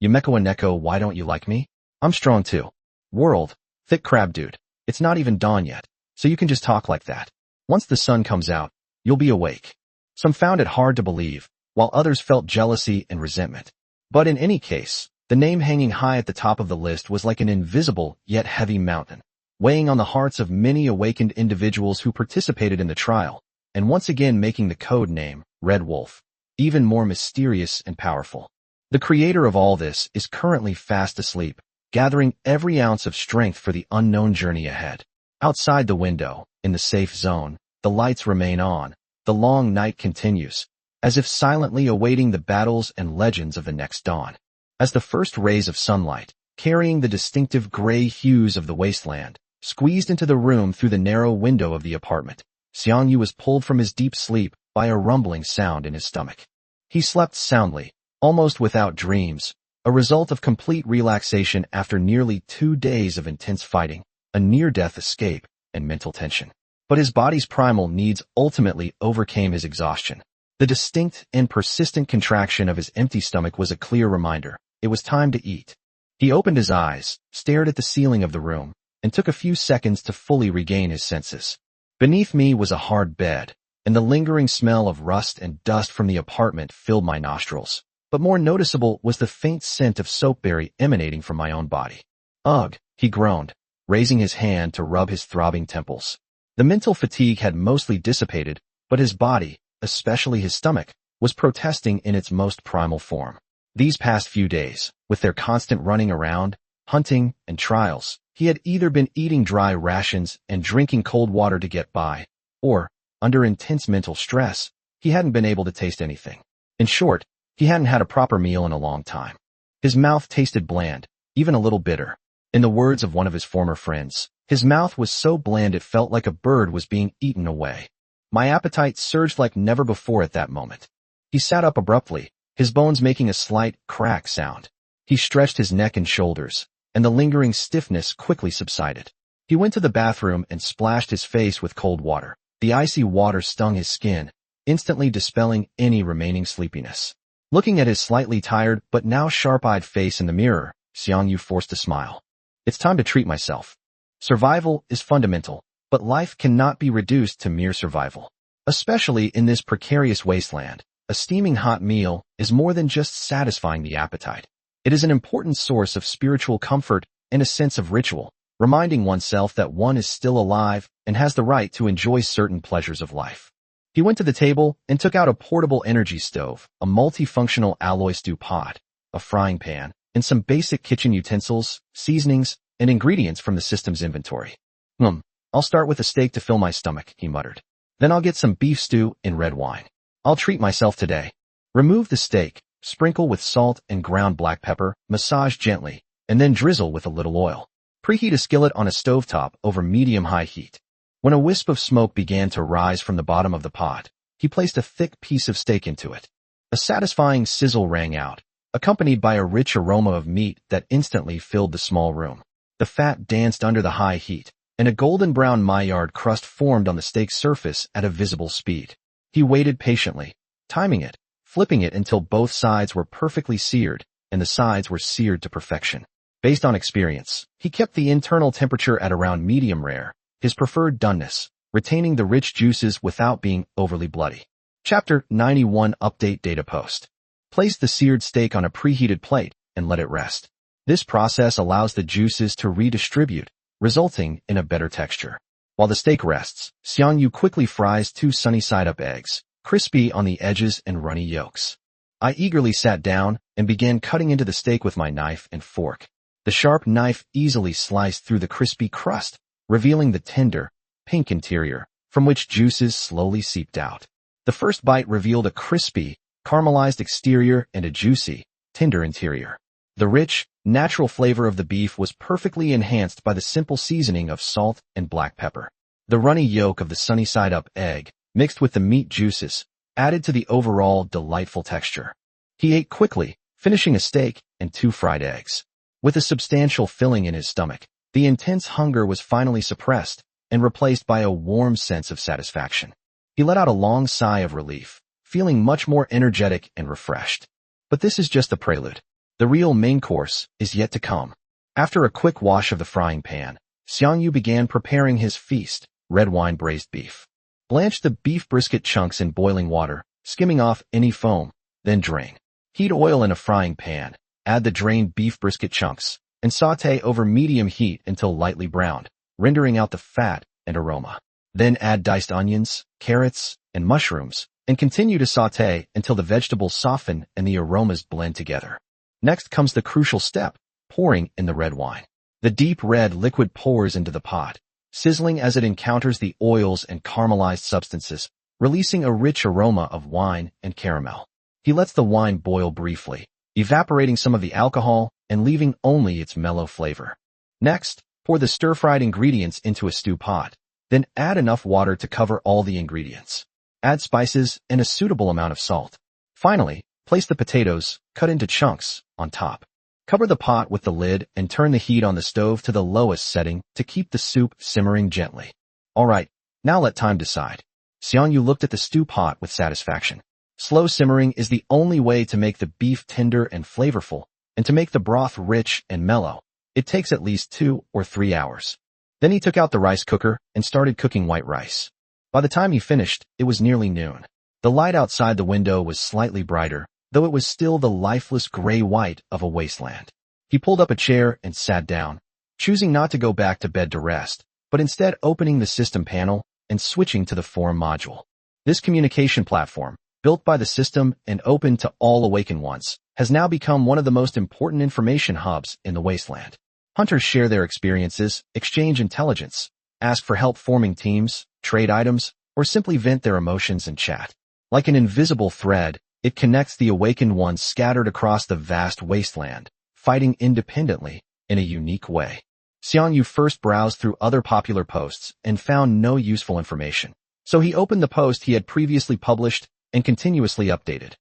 Yumeko and Neko. Why don't you like me? I'm strong too. World, Thick Crab Dude. It's not even dawn yet, so you can just talk like that. Once the sun comes out, you'll be awake. Some found it hard to believe, while others felt jealousy and resentment. But in any case, the name hanging high at the top of the list was like an invisible yet heavy mountain, weighing on the hearts of many awakened individuals who participated in the trial, and once again making the code name, Red Wolf, even more mysterious and powerful. The creator of all this is currently fast asleep, gathering every ounce of strength for the unknown journey ahead. Outside the window, in the safe zone, the lights remain on. The long night continues, as if silently awaiting the battles and legends of the next dawn. As the first rays of sunlight, carrying the distinctive gray hues of the wasteland, squeezed into the room through the narrow window of the apartment, Xiang Yu was pulled from his deep sleep by a rumbling sound in his stomach. He slept soundly, almost without dreams, a result of complete relaxation after nearly 2 days of intense fighting, a near-death escape, and mental tension. But his body's primal needs ultimately overcame his exhaustion. The distinct and persistent contraction of his empty stomach was a clear reminder. It was time to eat. He opened his eyes, stared at the ceiling of the room, and took a few seconds to fully regain his senses. Beneath me was a hard bed, and the lingering smell of rust and dust from the apartment filled my nostrils. But more noticeable was the faint scent of soapberry emanating from my own body. Ugh, he groaned, raising his hand to rub his throbbing temples. The mental fatigue had mostly dissipated, but his body, especially his stomach, was protesting in its most primal form. These past few days, with their constant running around, hunting, and trials, he had either been eating dry rations and drinking cold water to get by, or, under intense mental stress, he hadn't been able to taste anything. In short, he hadn't had a proper meal in a long time. His mouth tasted bland, even a little bitter. In the words of one of his former friends, his mouth was so bland it felt like a bird was being eaten away. My appetite surged like never before at that moment. He sat up abruptly, his bones making a slight crack sound. He stretched his neck and shoulders, and the lingering stiffness quickly subsided. He went to the bathroom and splashed his face with cold water. The icy water stung his skin, instantly dispelling any remaining sleepiness. Looking at his slightly tired but now sharp-eyed face in the mirror, Xiang Yu forced a smile. It's time to treat myself. Survival is fundamental, but life cannot be reduced to mere survival. Especially in this precarious wasteland, a steaming hot meal is more than just satisfying the appetite. It is an important source of spiritual comfort and a sense of ritual, reminding oneself that one is still alive and has the right to enjoy certain pleasures of life. He went to the table and took out a portable energy stove, a multifunctional alloy stew pot, a frying pan, and some basic kitchen utensils, seasonings, and ingredients from the system's inventory. I'll start with a steak to fill my stomach, he muttered. Then I'll get some beef stew and red wine. I'll treat myself today. Remove the steak, sprinkle with salt and ground black pepper, massage gently, and then drizzle with a little oil. Preheat a skillet on a stovetop over medium-high heat. When a wisp of smoke began to rise from the bottom of the pot, he placed a thick piece of steak into it. A satisfying sizzle rang out, accompanied by a rich aroma of meat that instantly filled the small room. The fat danced under the high heat, and a golden brown Maillard crust formed on the steak's surface at a visible speed. He waited patiently, timing it, flipping it until both sides were perfectly seared, and the sides were seared to perfection. Based on experience, he kept the internal temperature at around medium rare, his preferred doneness, retaining the rich juices without being overly bloody. Chapter 91 Update Data Post. Place the seared steak on a preheated plate and let it rest. This process allows the juices to redistribute, resulting in a better texture. While the steak rests, Xiang Yu quickly fries 2 sunny-side-up eggs, crispy on the edges and runny yolks. I eagerly sat down and began cutting into the steak with my knife and fork. The sharp knife easily sliced through the crispy crust, revealing the tender, pink interior, from which juices slowly seeped out. The first bite revealed a crispy, caramelized exterior and a juicy, tender interior. The rich, natural flavor of the beef was perfectly enhanced by the simple seasoning of salt and black pepper. The runny yolk of the sunny-side-up egg, mixed with the meat juices, added to the overall delightful texture. He ate quickly, finishing a steak and 2 fried eggs. With a substantial filling in his stomach, the intense hunger was finally suppressed and replaced by a warm sense of satisfaction. He let out a long sigh of relief, feeling much more energetic and refreshed. But this is just the prelude. The real main course is yet to come. After a quick wash of the frying pan, Xiang Yu began preparing his feast, red wine braised beef. Blanch the beef brisket chunks in boiling water, skimming off any foam, then drain. Heat oil in a frying pan, add the drained beef brisket chunks, and sauté over medium heat until lightly browned, rendering out the fat and aroma. Then add diced onions, carrots, and mushrooms, and continue to sauté until the vegetables soften and the aromas blend together. Next comes the crucial step, pouring in the red wine. The deep red liquid pours into the pot, sizzling as it encounters the oils and caramelized substances, releasing a rich aroma of wine and caramel. He lets the wine boil briefly, evaporating some of the alcohol and leaving only its mellow flavor. Next, pour the stir-fried ingredients into a stew pot, then add enough water to cover all the ingredients. Add spices and a suitable amount of salt. Finally, place the potatoes, cut into chunks, on top. Cover the pot with the lid and turn the heat on the stove to the lowest setting to keep the soup simmering gently. Alright, now let time decide. Xiang Yu looked at the stew pot with satisfaction. Slow simmering is the only way to make the beef tender and flavorful, and to make the broth rich and mellow. It takes at least 2 or 3 hours. Then he took out the rice cooker and started cooking white rice. By the time he finished, it was nearly noon. The light outside the window was slightly brighter, though it was still the lifeless gray-white of a wasteland. He pulled up a chair and sat down, choosing not to go back to bed to rest, but instead opening the system panel and switching to the forum module. This communication platform, built by the system and open to all awakened ones, has now become one of the most important information hubs in the wasteland. Hunters share their experiences, exchange intelligence, ask for help forming teams, trade items, or simply vent their emotions in chat. Like an invisible thread, it connects the awakened ones scattered across the vast wasteland, fighting independently in a unique way. Xiang Yu first browsed through other popular posts and found no useful information. So he opened the post he had previously published and continuously updated.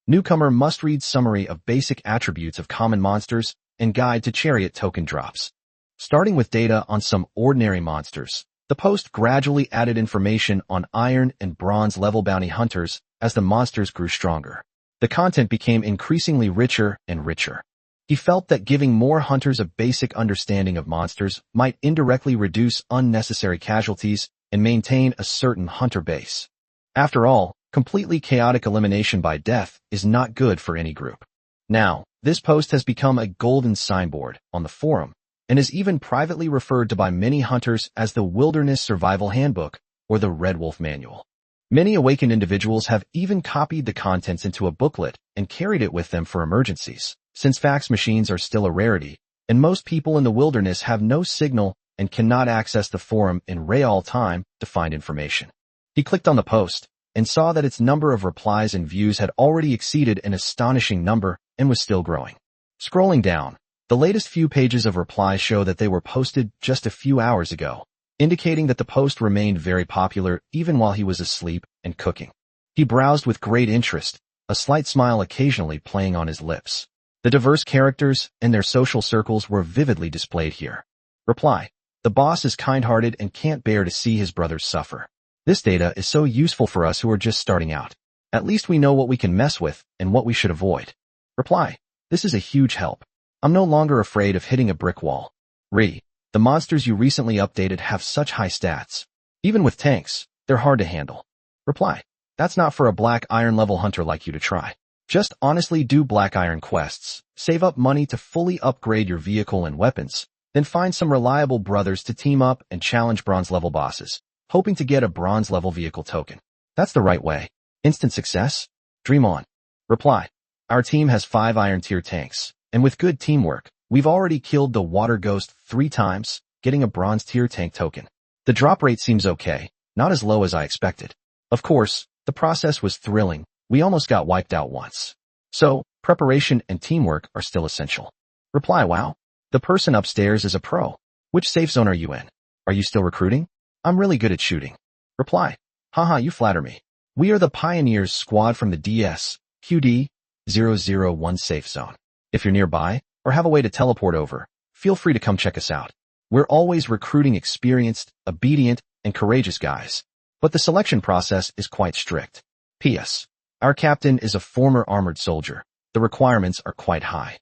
Newcomer must read summary of basic attributes of common monsters and guide to Chariot token drops. Starting with data on some ordinary monsters, the post gradually added information on iron and bronze level bounty hunters as the monsters grew stronger. The content became increasingly richer and richer. He felt that giving more hunters a basic understanding of monsters might indirectly reduce unnecessary casualties and maintain a certain hunter base. After all, completely chaotic elimination by death is not good for any group. Now, this post has become a golden signboard on the forum, and is even privately referred to by many hunters as the Wilderness Survival Handbook or the Red Wolf Manual. Many awakened individuals have even copied the contents into a booklet and carried it with them for emergencies, since fax machines are still a rarity, and most people in the wilderness have no signal and cannot access the forum in real time to find information. He clicked on the post and saw that its number of replies and views had already exceeded an astonishing number and was still growing. Scrolling down, The latest few pages of replies show that they were posted just a few hours ago, indicating that the post remained very popular even while he was asleep and cooking. He browsed with great interest, a slight smile occasionally playing on his lips. The diverse characters and their social circles were vividly displayed here. Reply: the boss is kind-hearted and can't bear to see his brothers suffer. This data is so useful for us who are just starting out. At least we know what we can mess with and what we should avoid. Reply: this is a huge help. I'm no longer afraid of hitting a brick wall. The monsters you recently updated have such high stats. Even with tanks, they're hard to handle. Reply: that's not for a black iron level hunter like you to try. Just honestly do black iron quests, save up money to fully upgrade your vehicle and weapons, then find some reliable brothers to team up and challenge bronze level bosses, hoping to get a bronze level vehicle token. That's the right way. Instant success? Dream on. Reply: our team has 5 iron tier tanks, and with good teamwork, we've already killed the water ghost 3 times, getting a bronze tier tank token. The drop rate seems okay, not as low as I expected. Of course, the process was thrilling. We almost got wiped out once. So, preparation and teamwork are still essential. Reply: wow, the person upstairs is a pro. Which safe zone are you in? Are you still recruiting? I'm really good at shooting. Reply: haha, you flatter me. We are the Pioneers squad from the DS, QD-001 safe zone. If you're nearby, or have a way to teleport over, feel free to come check us out. We're always recruiting experienced, obedient, and courageous guys. But the selection process is quite strict. P.S. Our captain is a former armored soldier. The requirements are quite high.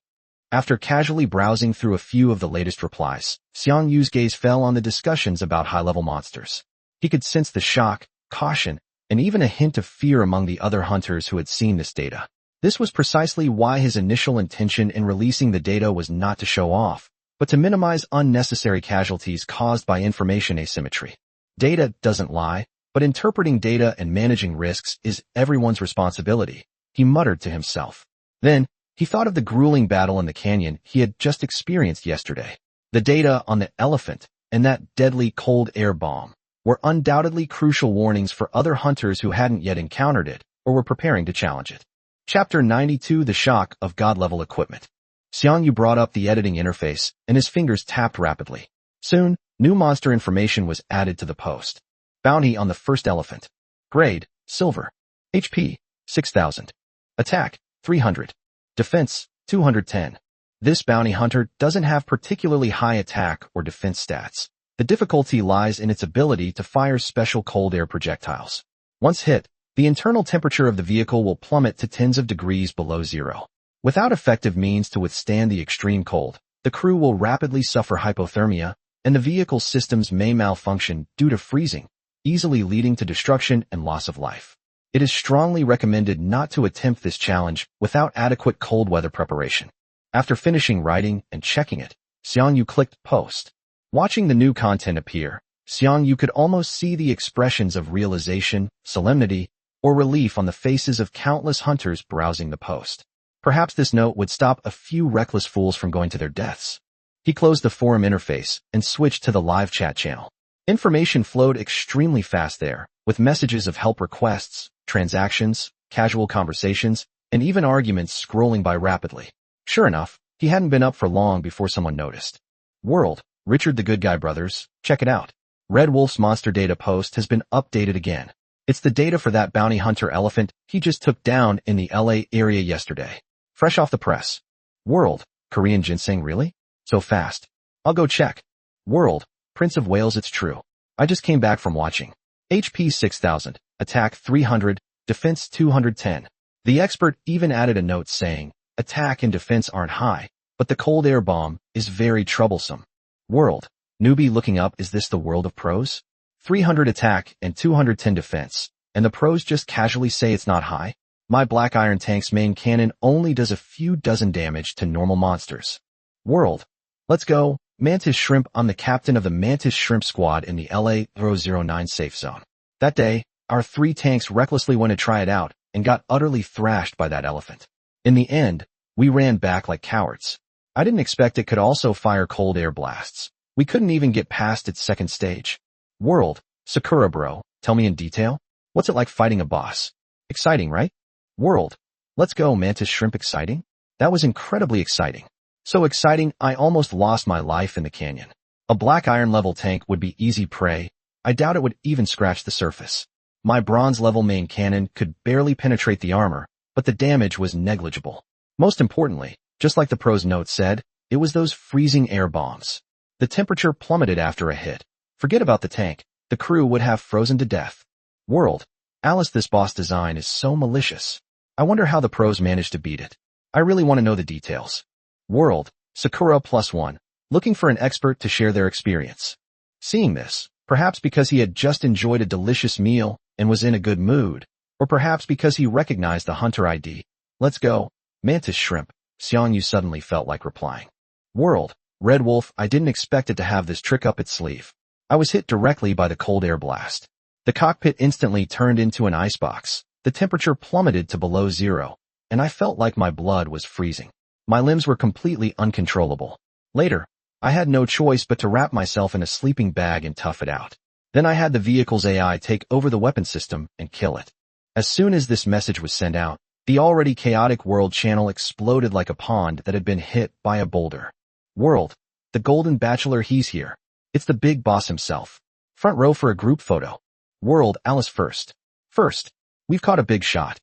After casually browsing through a few of the latest replies, Xiang Yu's gaze fell on the discussions about high-level monsters. He could sense the shock, caution, and even a hint of fear among the other hunters who had seen this data. This was precisely why his initial intention in releasing the data was not to show off, but to minimize unnecessary casualties caused by information asymmetry. Data doesn't lie, but interpreting data and managing risks is everyone's responsibility, he muttered to himself. Then, he thought of the grueling battle in the canyon he had just experienced yesterday. The data on the elephant and that deadly cold air bomb were undoubtedly crucial warnings for other hunters who hadn't yet encountered it or were preparing to challenge it. Chapter 92: The Shock of God-Level Equipment. Xiang Yu brought up the editing interface, and his fingers tapped rapidly. Soon, new monster information was added to the post. Bounty on the first elephant. Grade: Silver. HP: 6,000. Attack: 300. Defense: 210. This bounty hunter doesn't have particularly high attack or defense stats. The difficulty lies in its ability to fire special cold air projectiles. Once hit, the internal temperature of the vehicle will plummet to tens of degrees below zero. Without effective means to withstand the extreme cold, the crew will rapidly suffer hypothermia, and the vehicle's systems may malfunction due to freezing, easily leading to destruction and loss of life. It is strongly recommended not to attempt this challenge without adequate cold weather preparation. After finishing writing and checking it, Xiang Yu clicked Post. Watching the new content appear, Xiang Yu could almost see the expressions of realization, solemnity, or relief on the faces of countless hunters browsing the post. Perhaps this note would stop a few reckless fools from going to their deaths. He closed the forum interface and switched to the live chat channel. Information flowed extremely fast there, with messages of help requests, transactions, casual conversations, and even arguments scrolling by rapidly. Sure enough, he hadn't been up for long before someone noticed. World, Richard the Good Guy Brothers, check it out. Red Wolf's monster data post has been updated again. It's the data for that bounty hunter elephant he just took down in the LA area yesterday. Fresh off the press. World, Korean ginseng really? So fast. I'll go check. World, Prince of Wales, it's true. I just came back from watching. HP 6,000, attack 300, defense 210. The expert even added a note saying, attack and defense aren't high, but the cold air bomb is very troublesome. World, newbie looking up, is this the world of pros? 300 attack and 210 defense, and the pros just casually say it's not high? My black iron tank's main cannon only does a few dozen damage to normal monsters. World, let's go, Mantis Shrimp. I'm the captain of the Mantis Shrimp squad in the LA-009 safe zone. That day, our 3 tanks recklessly went to try it out and got utterly thrashed by that elephant. In the end, we ran back like cowards. I didn't expect it could also fire cold air blasts. We couldn't even get past its second stage. World, Sakura bro, tell me in detail. What's it like fighting a boss? Exciting, right? World, let's go, Mantis Shrimp. Exciting? That was incredibly exciting. So exciting, I almost lost my life in the canyon. A black iron level tank would be easy prey. I doubt it would even scratch the surface. My bronze level main cannon could barely penetrate the armor, but the damage was negligible. Most importantly, just like the pro's note said, it was those freezing air bombs. The temperature plummeted after a hit. Forget about the tank. The crew would have frozen to death. World. Alice, this boss design is so malicious. I wonder how the pros managed to beat it. I really want to know the details. World. Sakura +1. Looking for an expert to share their experience. Seeing this, perhaps because he had just enjoyed a delicious meal and was in a good mood, or perhaps because he recognized the hunter ID. Let's go. Mantis shrimp. Xiang Yu suddenly felt like replying. World. Red Wolf, I didn't expect it to have this trick up its sleeve. I was hit directly by the cold air blast. The cockpit instantly turned into an icebox. The temperature plummeted to below zero, and I felt like my blood was freezing. My limbs were completely uncontrollable. Later, I had no choice but to wrap myself in a sleeping bag and tough it out. Then I had the vehicle's AI take over the weapon system and kill it. As soon as this message was sent out, the already chaotic world channel exploded like a pond that had been hit by a boulder. World. The Golden Bachelor, he's here. It's the big boss himself. Front row for a group photo. World. Alice first. First. We've caught a big shot.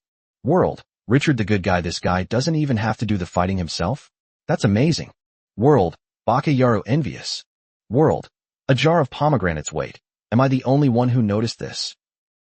World. Richard the good guy, this guy doesn't even have to do the fighting himself? That's amazing. World. Baka Yaru envious. World. A jar of pomegranates, wait. Am I the only one who noticed this?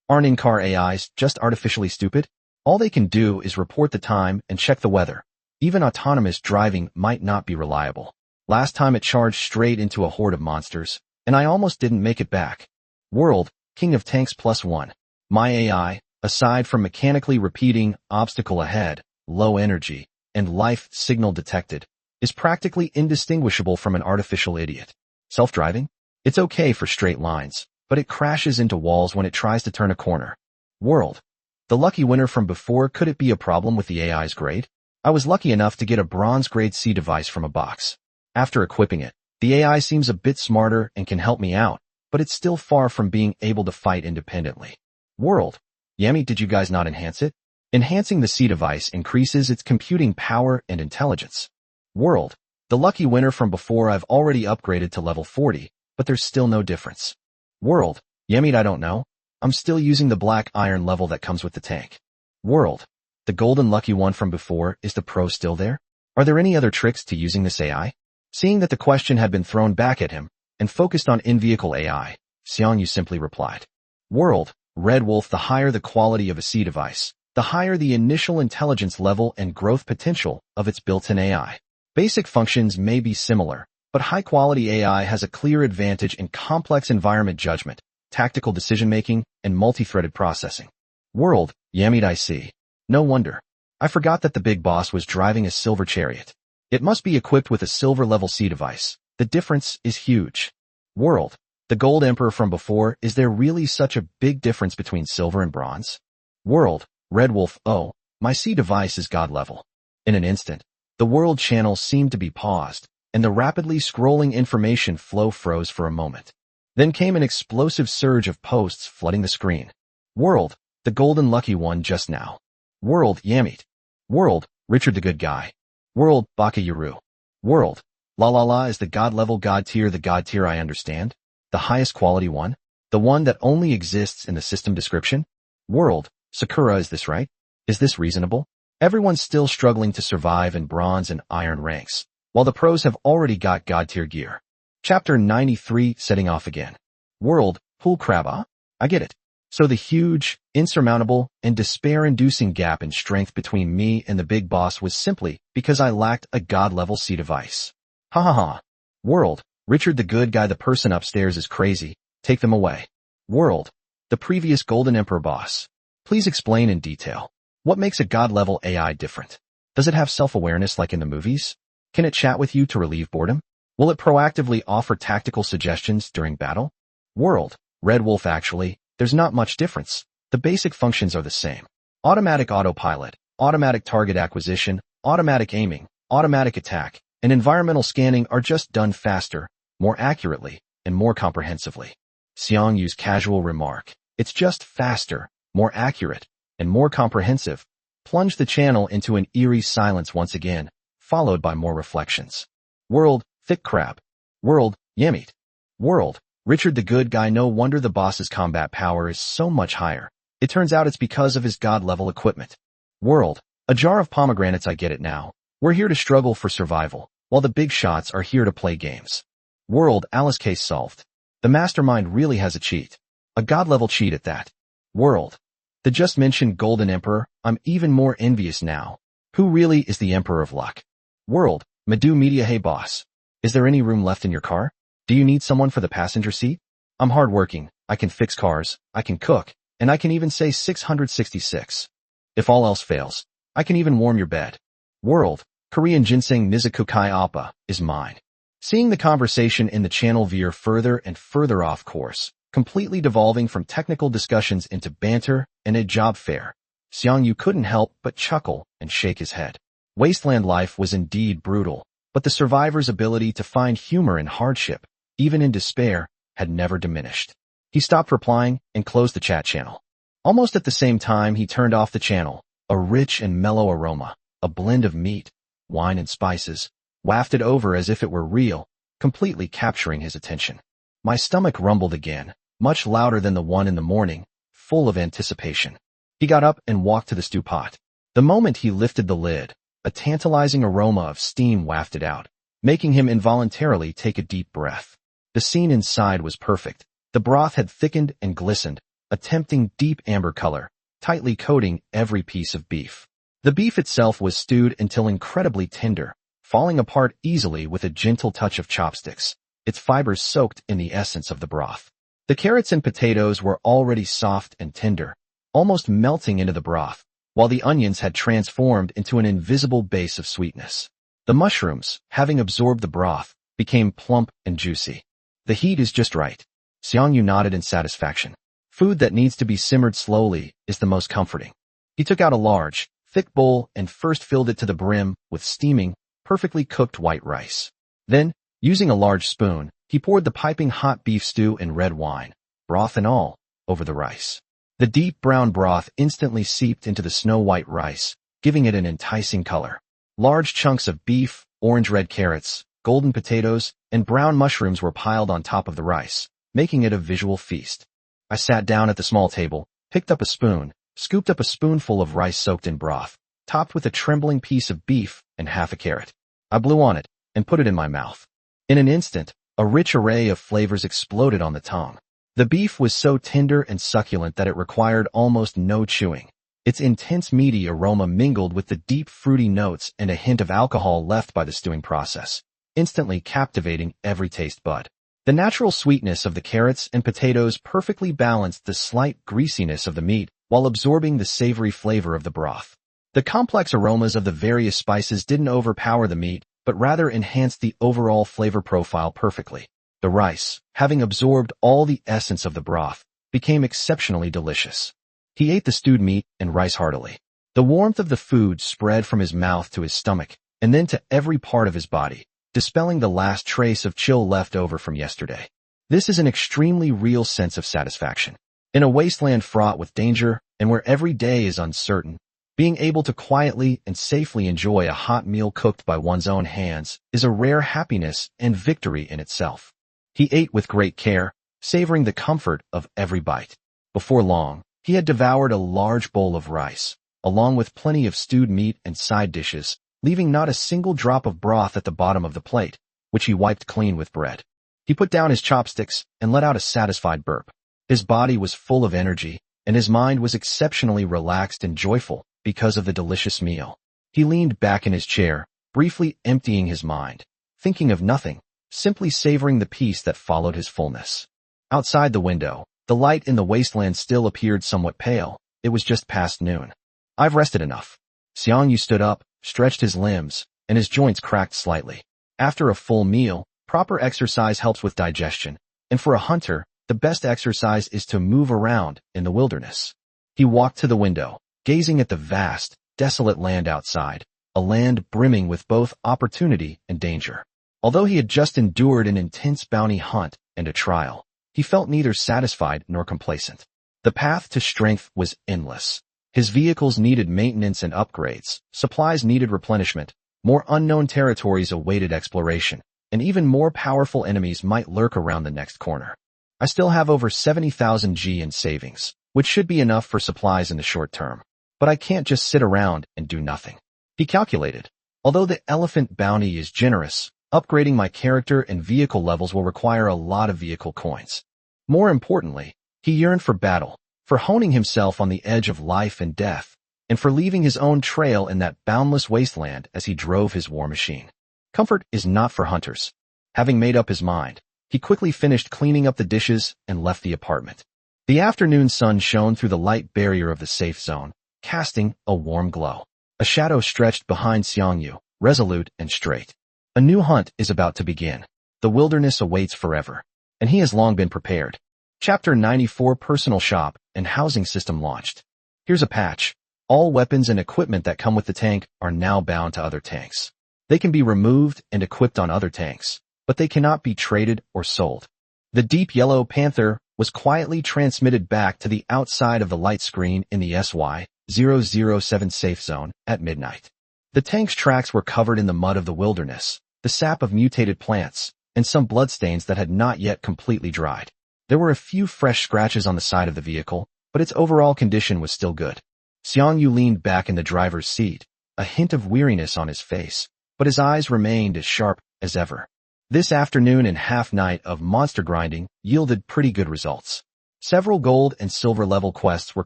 Aren't in-car AIs just artificially stupid? All they can do is report the time and check the weather. Even autonomous driving might not be reliable. Last time it charged straight into a horde of monsters, and I almost didn't make it back. World. King of Tanks +1. My AI, aside from mechanically repeating obstacle ahead, low energy, and life signal detected, is practically indistinguishable from an artificial idiot. Self-driving? It's okay for straight lines, but it crashes into walls when it tries to turn a corner. World. The lucky winner from before, could it be a problem with the AI's grade? I was lucky enough to get a bronze grade C device from a box. After equipping it, the AI seems a bit smarter and can help me out, but it's still far from being able to fight independently. World. Yummy, did you guys not enhance it? Enhancing the C device increases its computing power and intelligence. World. The lucky winner from before, I've already upgraded to level 40, but there's still no difference. World. Yummy, I don't know. I'm still using the black iron level that comes with the tank. World. The golden lucky one from before, is the pro still there? Are there any other tricks to using this AI? Seeing that the question had been thrown back at him, and focused on in-vehicle AI, Xiang Yu simply replied. World. Red Wolf, the higher the quality of a C device, the higher the initial intelligence level and growth potential of its built-in AI. Basic functions may be similar, but high-quality AI has a clear advantage in complex environment judgment, tactical decision-making, and multi-threaded processing. World. Yamid, I see. No wonder. I forgot that the big boss was driving a silver chariot. It must be equipped with a silver level C device. The difference is huge. World. The Gold Emperor from before, is there really such a big difference between silver and bronze? World. Red Wolf, oh, my C device is God level. In an instant, the world channel seemed to be paused, and the rapidly scrolling information flow froze for a moment. Then came an explosive surge of posts flooding the screen. World. The golden lucky one just now. World. Yamit. World. Richard the good guy. World. Baka Yaru. World. La la la, is the God level God tier the God tier I understand? The highest quality one? The one that only exists in the system description? World. Sakura, is this right? Is this reasonable? Everyone's still struggling to survive in bronze and iron ranks, while the pros have already got God tier gear. Chapter 93, setting off again. World. Pool crab, ah? I get it. So the huge, insurmountable, and despair-inducing gap in strength between me and the big boss was simply because I lacked a God-level C device. Ha ha ha. World. Richard the good guy, the person upstairs is crazy. Take them away. World. The previous Golden Emperor boss. Please explain in detail. What makes a God-level AI different? Does it have self-awareness like in the movies? Can it chat with you to relieve boredom? Will it proactively offer tactical suggestions during battle? World. Red Wolf, actually, there's not much difference. The basic functions are the same. Automatic autopilot, automatic target acquisition, automatic aiming, automatic attack, and environmental scanning are just done faster, more accurately, and more comprehensively. Xiang Yu's casual remark, it's just faster, more accurate, and more comprehensive, plunged the channel into an eerie silence once again, followed by more reflections. World, thick crab. World, yammeat. World, Richard the good guy. No wonder the boss's combat power is so much higher. It turns out it's because of his god-level equipment. World, a jar of pomegranates. I get it now. We're here to struggle for survival, while the big shots are here to play games. World, Alice case solved. The mastermind really has a cheat. A god-level cheat at that. World, the just mentioned Golden Emperor. I'm even more envious now. Who really is the Emperor of Luck? World, Madhu Media. Hey boss. Is there any room left in your car? Do you need someone for the passenger seat? I'm hardworking. I can fix cars. I can cook. And I can even say 666. If all else fails, I can even warm your bed. World, Korean ginseng Nizukukai Appa, is mine. Seeing the conversation in the channel veer further and further off course, completely devolving from technical discussions into banter and a job fair, Xiang Yu couldn't help but chuckle and shake his head. Wasteland life was indeed brutal, but the survivor's ability to find humor in hardship, even in despair, had never diminished. He stopped replying and closed the chat channel. Almost at the same time he turned off the channel, a rich and mellow aroma, a blend of meat, wine and spices, wafted over as if it were real, completely capturing his attention. My stomach rumbled again, much louder than the one in the morning, full of anticipation. He got up and walked to the stew pot. The moment he lifted the lid, a tantalizing aroma of steam wafted out, making him involuntarily take a deep breath. The scene inside was perfect. The broth had thickened and glistened, a tempting deep amber color, tightly coating every piece of beef. The beef itself was stewed until incredibly tender, falling apart easily with a gentle touch of chopsticks, its fibers soaked in the essence of the broth. The carrots and potatoes were already soft and tender, almost melting into the broth, while the onions had transformed into an invisible base of sweetness. The mushrooms, having absorbed the broth, became plump and juicy. The heat is just right. Xiang Yu nodded in satisfaction. Food that needs to be simmered slowly is the most comforting. He took out a large, thick bowl and first filled it to the brim with steaming, perfectly cooked white rice. Then, using a large spoon, he poured the piping hot beef stew and red wine, broth and all, over the rice. The deep brown broth instantly seeped into the snow-white rice, giving it an enticing color. Large chunks of beef, orange-red carrots, golden potatoes, and brown mushrooms were piled on top of the rice, making it a visual feast. I sat down at the small table, picked up a spoon, scooped up a spoonful of rice soaked in broth, topped with a trembling piece of beef and half a carrot. I blew on it and put it in my mouth. In an instant, a rich array of flavors exploded on the tongue. The beef was so tender and succulent that it required almost no chewing. Its intense meaty aroma mingled with the deep fruity notes and a hint of alcohol left by the stewing process, instantly captivating every taste bud. The natural sweetness of the carrots and potatoes perfectly balanced the slight greasiness of the meat while absorbing the savory flavor of the broth. The complex aromas of the various spices didn't overpower the meat, but rather enhanced the overall flavor profile perfectly. The rice, having absorbed all the essence of the broth, became exceptionally delicious. He ate the stewed meat and rice heartily. The warmth of the food spread from his mouth to his stomach, and then to every part of his body, dispelling the last trace of chill left over from yesterday. This is an extremely real sense of satisfaction. In a wasteland fraught with danger, and where every day is uncertain, being able to quietly and safely enjoy a hot meal cooked by one's own hands is a rare happiness and victory in itself. He ate with great care, savoring the comfort of every bite. Before long, he had devoured a large bowl of rice, along with plenty of stewed meat and side dishes, leaving not a single drop of broth at the bottom of the plate, which he wiped clean with bread. He put down his chopsticks and let out a satisfied burp. His body was full of energy, and his mind was exceptionally relaxed and joyful because of the delicious meal. He leaned back in his chair, briefly emptying his mind, thinking of nothing, simply savoring the peace that followed his fullness. Outside the window, the light in the wasteland still appeared somewhat pale. It was just past noon. I've rested enough. Xiang Yu stood up, stretched his limbs, and his joints cracked slightly. After a full meal, proper exercise helps with digestion, and for a hunter, the best exercise is to move around in the wilderness. He walked to the window, gazing at the vast, desolate land outside, a land brimming with both opportunity and danger. Although he had just endured an intense bounty hunt and a trial, he felt neither satisfied nor complacent. The path to strength was endless. His vehicles needed maintenance and upgrades, supplies needed replenishment, More unknown territories awaited exploration, and even more powerful enemies might lurk around the next corner. I still have over 70,000 G in savings, which should be enough for supplies in the short term. But I can't just sit around and do nothing. He calculated. Although the elephant bounty is generous, upgrading my character and vehicle levels will require a lot of vehicle coins. More importantly, he yearned for battle, for honing himself on the edge of life and death, and for leaving his own trail in that boundless wasteland as he drove his war machine. Comfort is not for hunters. Having made up his mind, he quickly finished cleaning up the dishes and left the apartment. The afternoon sun shone through the light barrier of the safe zone, casting a warm glow. A shadow stretched behind Xiang Yu, resolute and straight. A new hunt is about to begin. The wilderness awaits forever, and he has long been prepared. Chapter 94 Personal Shop and Housing System launched. Here's a patch. All weapons and equipment that come with the tank are now bound to other tanks. They can be removed and equipped on other tanks, but they cannot be traded or sold. The deep yellow panther was quietly transmitted back to the outside of the light screen in the SY-007 safe zone at midnight. The tank's tracks were covered in the mud of the wilderness, the sap of mutated plants, and some bloodstains that had not yet completely dried. There were a few fresh scratches on the side of the vehicle, but its overall condition was still good. Xiang Yu leaned back in the driver's seat, a hint of weariness on his face, but his eyes remained as sharp as ever. This afternoon and half-night of monster grinding yielded pretty good results. Several gold and silver level quests were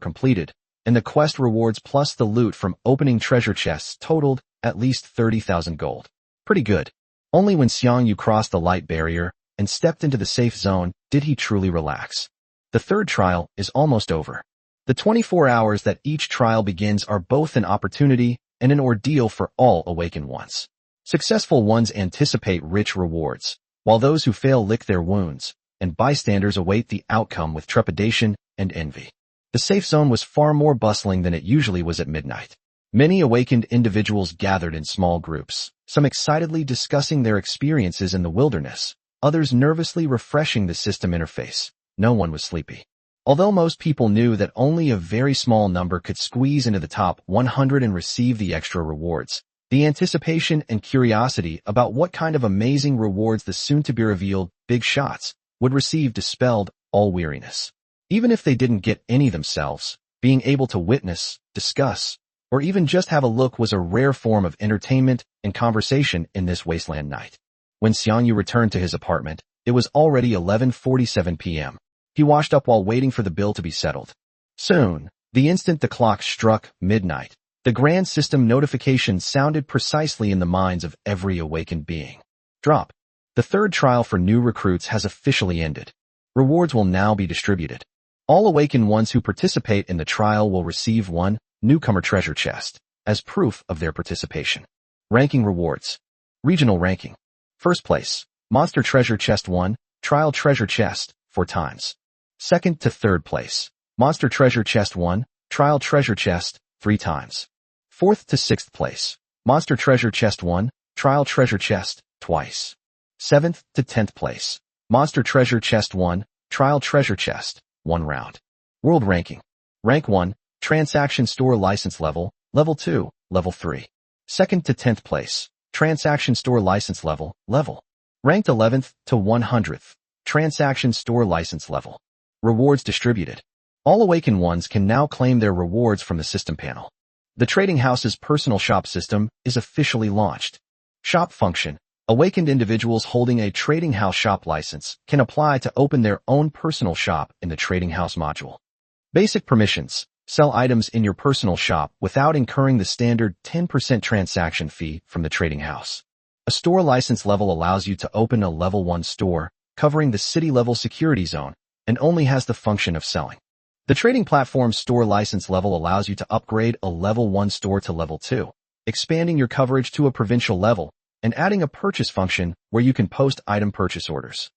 completed, and the quest rewards plus the loot from opening treasure chests totaled at least 30,000 gold. Pretty good. Only when Xiang Yu crossed the light barrier and stepped into the safe zone did he truly relax. The third trial is almost over. The 24 hours that each trial begins are both an opportunity and an ordeal for all awakened ones. Successful ones anticipate rich rewards, while those who fail lick their wounds, and bystanders await the outcome with trepidation and envy. The safe zone was far more bustling than it usually was at midnight. Many awakened individuals gathered in small groups, some excitedly discussing their experiences in the wilderness, others nervously refreshing the system interface. No one was sleepy. Although most people knew that only a very small number could squeeze into the top 100 and receive the extra rewards, the anticipation and curiosity about what kind of amazing rewards the soon-to-be-revealed big shots would receive dispelled all weariness. Even if they didn't get any themselves, being able to witness, discuss, or even just have a look was a rare form of entertainment and conversation in this wasteland night. When Xiang Yu returned to his apartment, it was already 11:47 p.m. He washed up while waiting for the bill to be settled. Soon, the instant the clock struck midnight, the grand system notification sounded precisely in the minds of every awakened being. Drop. The third trial for new recruits has officially ended. Rewards will now be distributed. All awakened ones who participate in the trial will receive one newcomer treasure chest as proof of their participation. Ranking rewards. Regional ranking. First place, Monster Treasure Chest 1, Trial Treasure Chest, 4 times. Second to third place, Monster Treasure Chest 1, Trial Treasure Chest, 3 times. Fourth to sixth place, Monster Treasure Chest 1, Trial Treasure Chest, twice. Seventh to 10th place, Monster Treasure Chest 1, Trial Treasure Chest, 1 round. World Ranking. Rank 1, Transaction Store License Level, Level 2, Level 3. Second to 10th place, Transaction Store License Level, Level. Ranked 11th to 100th, Transaction Store License Level. Rewards distributed. All awakened ones can now claim their rewards from the system panel. The trading house's personal shop system is officially launched. Shop function. Awakened individuals holding a trading house shop license can apply to open their own personal shop in the trading house module. Basic permissions. Sell items in your personal shop without incurring the standard 10% transaction fee from the trading house. A store license level allows you to open a level 1 store, covering the city-level security zone, and only has the function of selling. The trading platform's store license level allows you to upgrade a level 1 store to level 2, expanding your coverage to a provincial level, and adding a purchase function where you can post item purchase orders.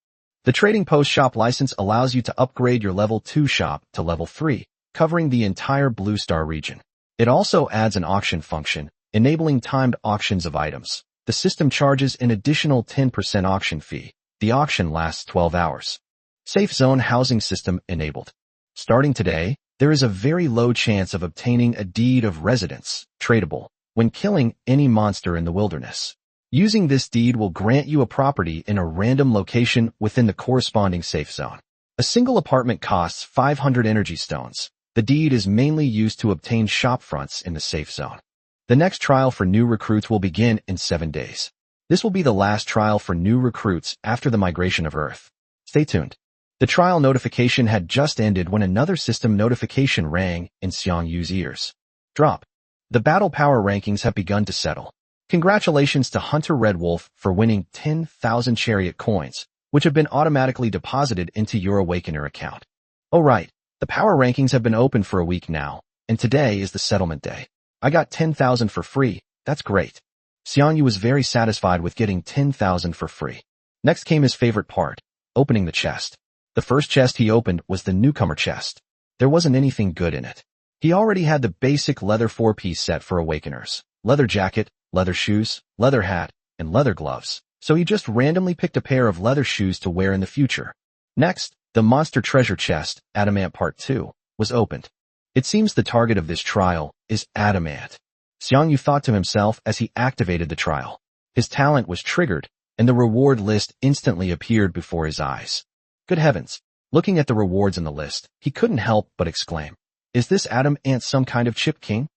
The trading post shop license allows you to upgrade your level 2 shop to level 3, covering the entire Blue Star region. It also adds an auction function, enabling timed auctions of items. The system charges an additional 10% auction fee. The auction lasts 12 hours. Safe Zone Housing System enabled. Starting today, there is a very low chance of obtaining a deed of residence, tradable, when killing any monster in the wilderness. Using this deed will grant you a property in a random location within the corresponding safe zone. A single apartment costs 500 energy stones. The deed is mainly used to obtain shop fronts in the safe zone. The next trial for new recruits will begin in 7 days. This will be the last trial for new recruits after the migration of Earth. Stay tuned. The trial notification had just ended when another system notification rang in Xiang Yu's ears. Drop. The battle power rankings have begun to settle. Congratulations to Hunter Red Wolf for winning 10,000 Chariot coins, which have been automatically deposited into your Awakener account. Oh right, the power rankings have been open for a week now, and today is the settlement day. I got 10,000 for free. That's great. Xiang Yu was very satisfied with getting 10,000 for free. Next came his favorite part, opening the chest. The first chest he opened was the newcomer chest. There wasn't anything good in it. He already had the basic leather 4-piece set for Awakeners, leather jacket, leather shoes, leather hat, and leather gloves, so he just randomly picked a pair of leather shoes to wear in the future. Next, the monster treasure chest, Adamant Part 2, was opened. It seems the target of this trial is Adamant. Xiang Yu thought to himself as he activated the trial. His talent was triggered, and the reward list instantly appeared before his eyes. Good heavens! Looking at the rewards in the list, he couldn't help but exclaim, "Is this Adamant some kind of chip king?"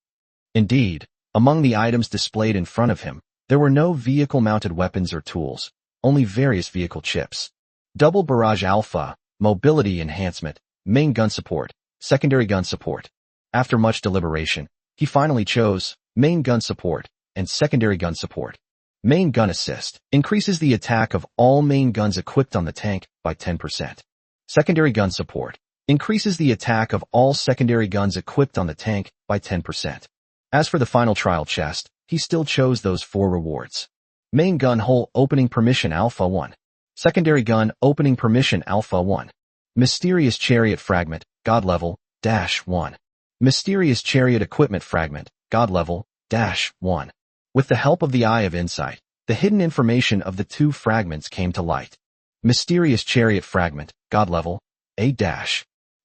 Indeed, among the items displayed in front of him, there were no vehicle-mounted weapons or tools, only various vehicle chips. Double barrage alpha, mobility enhancement, main gun support, secondary gun support. After much deliberation, he finally chose main gun support and secondary gun support. Main gun assist increases the attack of all main guns equipped on the tank by 10%. Secondary gun support increases the attack of all secondary guns equipped on the tank by 10%. As for the final trial chest, he still chose those 4 rewards. Main gun hole opening permission alpha 1. Secondary gun opening permission alpha 1. Mysterious chariot fragment, god level, -1. Mysterious chariot equipment fragment, god level, -1. With the help of the Eye of Insight, the hidden information of the 2 fragments came to light. Mysterious chariot fragment, god level, A-.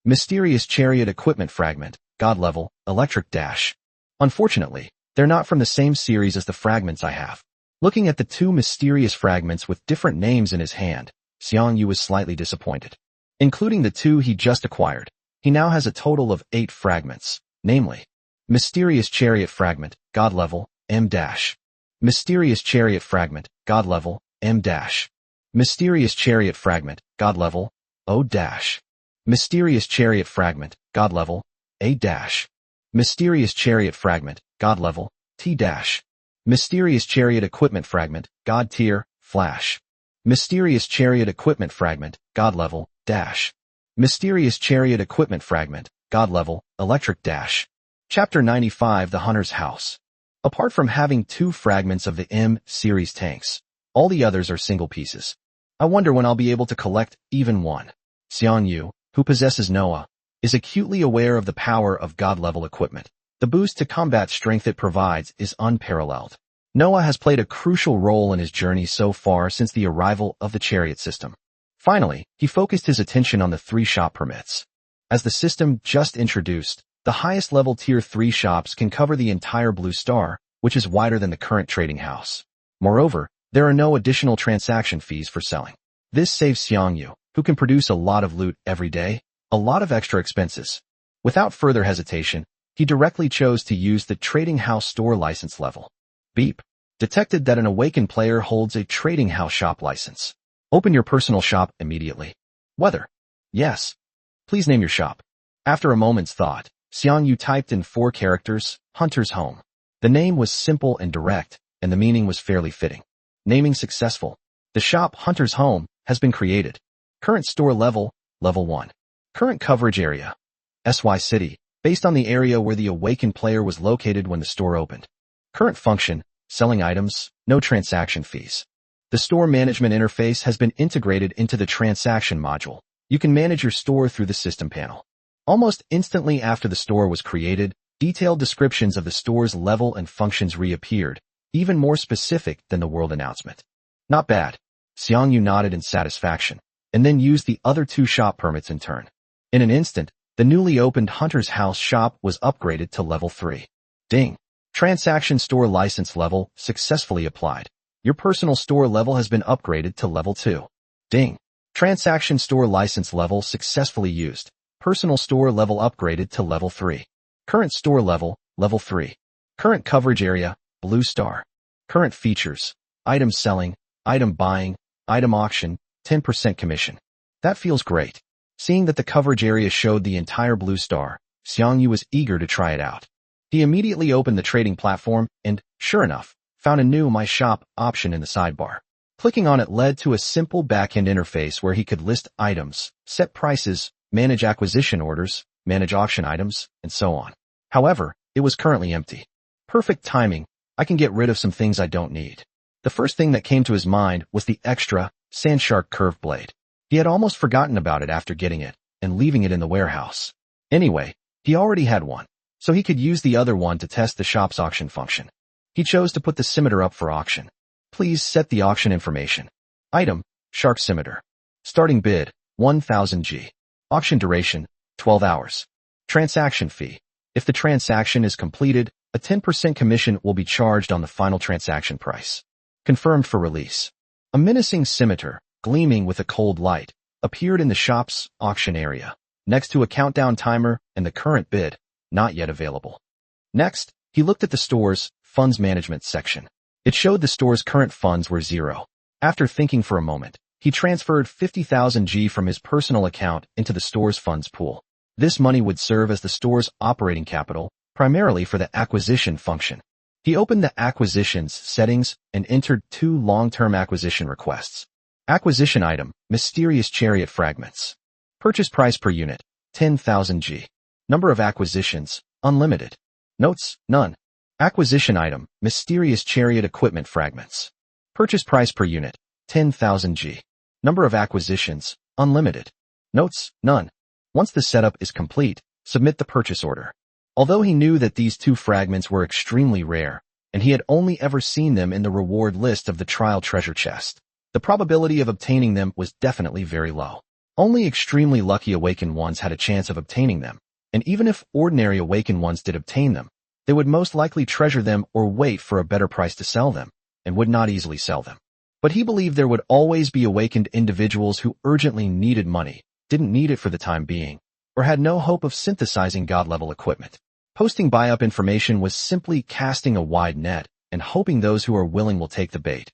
Mysterious chariot equipment fragment, god level, electric dash. Unfortunately, they're not from the same series as the fragments I have. Looking at the 2 mysterious fragments with different names in his hand, Xiang Yu was slightly disappointed. Including the 2 he just acquired, he now has a total of 8 fragments, namely, Mysterious chariot fragment, god level, M-. Mysterious chariot fragment, god level, M-. Mysterious chariot fragment, god level, O-. Mysterious chariot fragment, god level, A-. Mysterious chariot fragment, god level, T-. Mysterious chariot equipment fragment, god tier, flash. Mysterious chariot equipment fragment, god level, dash. Mysterious chariot equipment fragment, god level, electric dash. Chapter 95 The Hunter's House. Apart from having 2 fragments of the M-series tanks, all the others are single pieces. I wonder when I'll be able to collect even one. Xiang Yu, who possesses Noah, is acutely aware of the power of god-level equipment. The boost to combat strength it provides is unparalleled. Noah has played a crucial role in his journey so far since the arrival of the Chariot system. Finally, he focused his attention on the 3 shop permits. As the system just introduced, the highest level tier 3 shops can cover the entire Blue Star, which is wider than the current trading house. Moreover, there are no additional transaction fees for selling. This saves Xiang Yu, who can produce a lot of loot every day, a lot of extra expenses. Without further hesitation, he directly chose to use the trading house store license level. Beep. Detected that an awakened player holds a trading house shop license. Open your personal shop immediately. Whether. Yes. Please name your shop. After a moment's thought, Xiang Yu typed in 4 characters, Hunter's Home. The name was simple and direct, and the meaning was fairly fitting. Naming successful. The shop Hunter's Home has been created. Current store level, level 1. Current coverage area. SY City, based on the area where the awakened player was located when the store opened. Current function, selling items, no transaction fees. The store management interface has been integrated into the transaction module. You can manage your store through the system panel. Almost instantly after the store was created, detailed descriptions of the store's level and functions reappeared, even more specific than the world announcement. Not bad. Xiang Yu nodded in satisfaction, and then used the other 2 shop permits in turn. In an instant, the newly opened Hunter's House shop was upgraded to level 3. Ding. Transaction store license level successfully applied. Your personal store level has been upgraded to level 2. Ding. Transaction store license level successfully used. Personal store level upgraded to level 3. Current store level, level 3. Current coverage area, blue star. Current features, item selling, item buying, item auction, 10% commission. That feels great. Seeing that the coverage area showed the entire blue star, Xiang Yu was eager to try it out. He immediately opened the trading platform and, sure enough, found a new My Shop option in the sidebar. Clicking on it led to a simple back-end interface where he could list items, set prices, manage acquisition orders, manage auction items, and so on. However, it was currently empty. Perfect timing. I can get rid of some things I don't need. The first thing that came to his mind was the extra Sandshark curved blade. He had almost forgotten about it after getting it and leaving it in the warehouse. Anyway, he already had one, so he could use the other one to test the shop's auction function. He chose to put the scimitar up for auction. Please set the auction information. Item, Shark Scimitar. Starting bid, 1000 G. Auction duration, 12 hours. Transaction fee. If the transaction is completed, a 10% commission will be charged on the final transaction price. Confirmed for release. A menacing scimitar, gleaming with a cold light, appeared in the shop's auction area, next to a countdown timer and the current bid, not yet available. Next, he looked at the store's funds management section. It showed the store's current funds were 0. After thinking for a moment, he transferred 50,000 G from his personal account into the store's funds pool. This money would serve as the store's operating capital, primarily for the acquisition function. He opened the acquisitions settings and entered 2 long-term acquisition requests. Acquisition item, mysterious chariot fragments. Purchase price per unit, 10,000 G. Number of acquisitions, unlimited. Notes, none. Acquisition item, mysterious chariot equipment fragments. Purchase price per unit, 10,000 G. Number of acquisitions, unlimited. Notes, none. Once the setup is complete, submit the purchase order. Although he knew that these 2 fragments were extremely rare, and he had only ever seen them in the reward list of the trial treasure chest, the probability of obtaining them was definitely very low. Only extremely lucky awakened ones had a chance of obtaining them, and even if ordinary awakened ones did obtain them, they would most likely treasure them or wait for a better price to sell them, and would not easily sell them. But he believed there would always be awakened individuals who urgently needed money, didn't need it for the time being, or had no hope of synthesizing god-level equipment. Posting buy-up information was simply casting a wide net and hoping those who are willing will take the bait.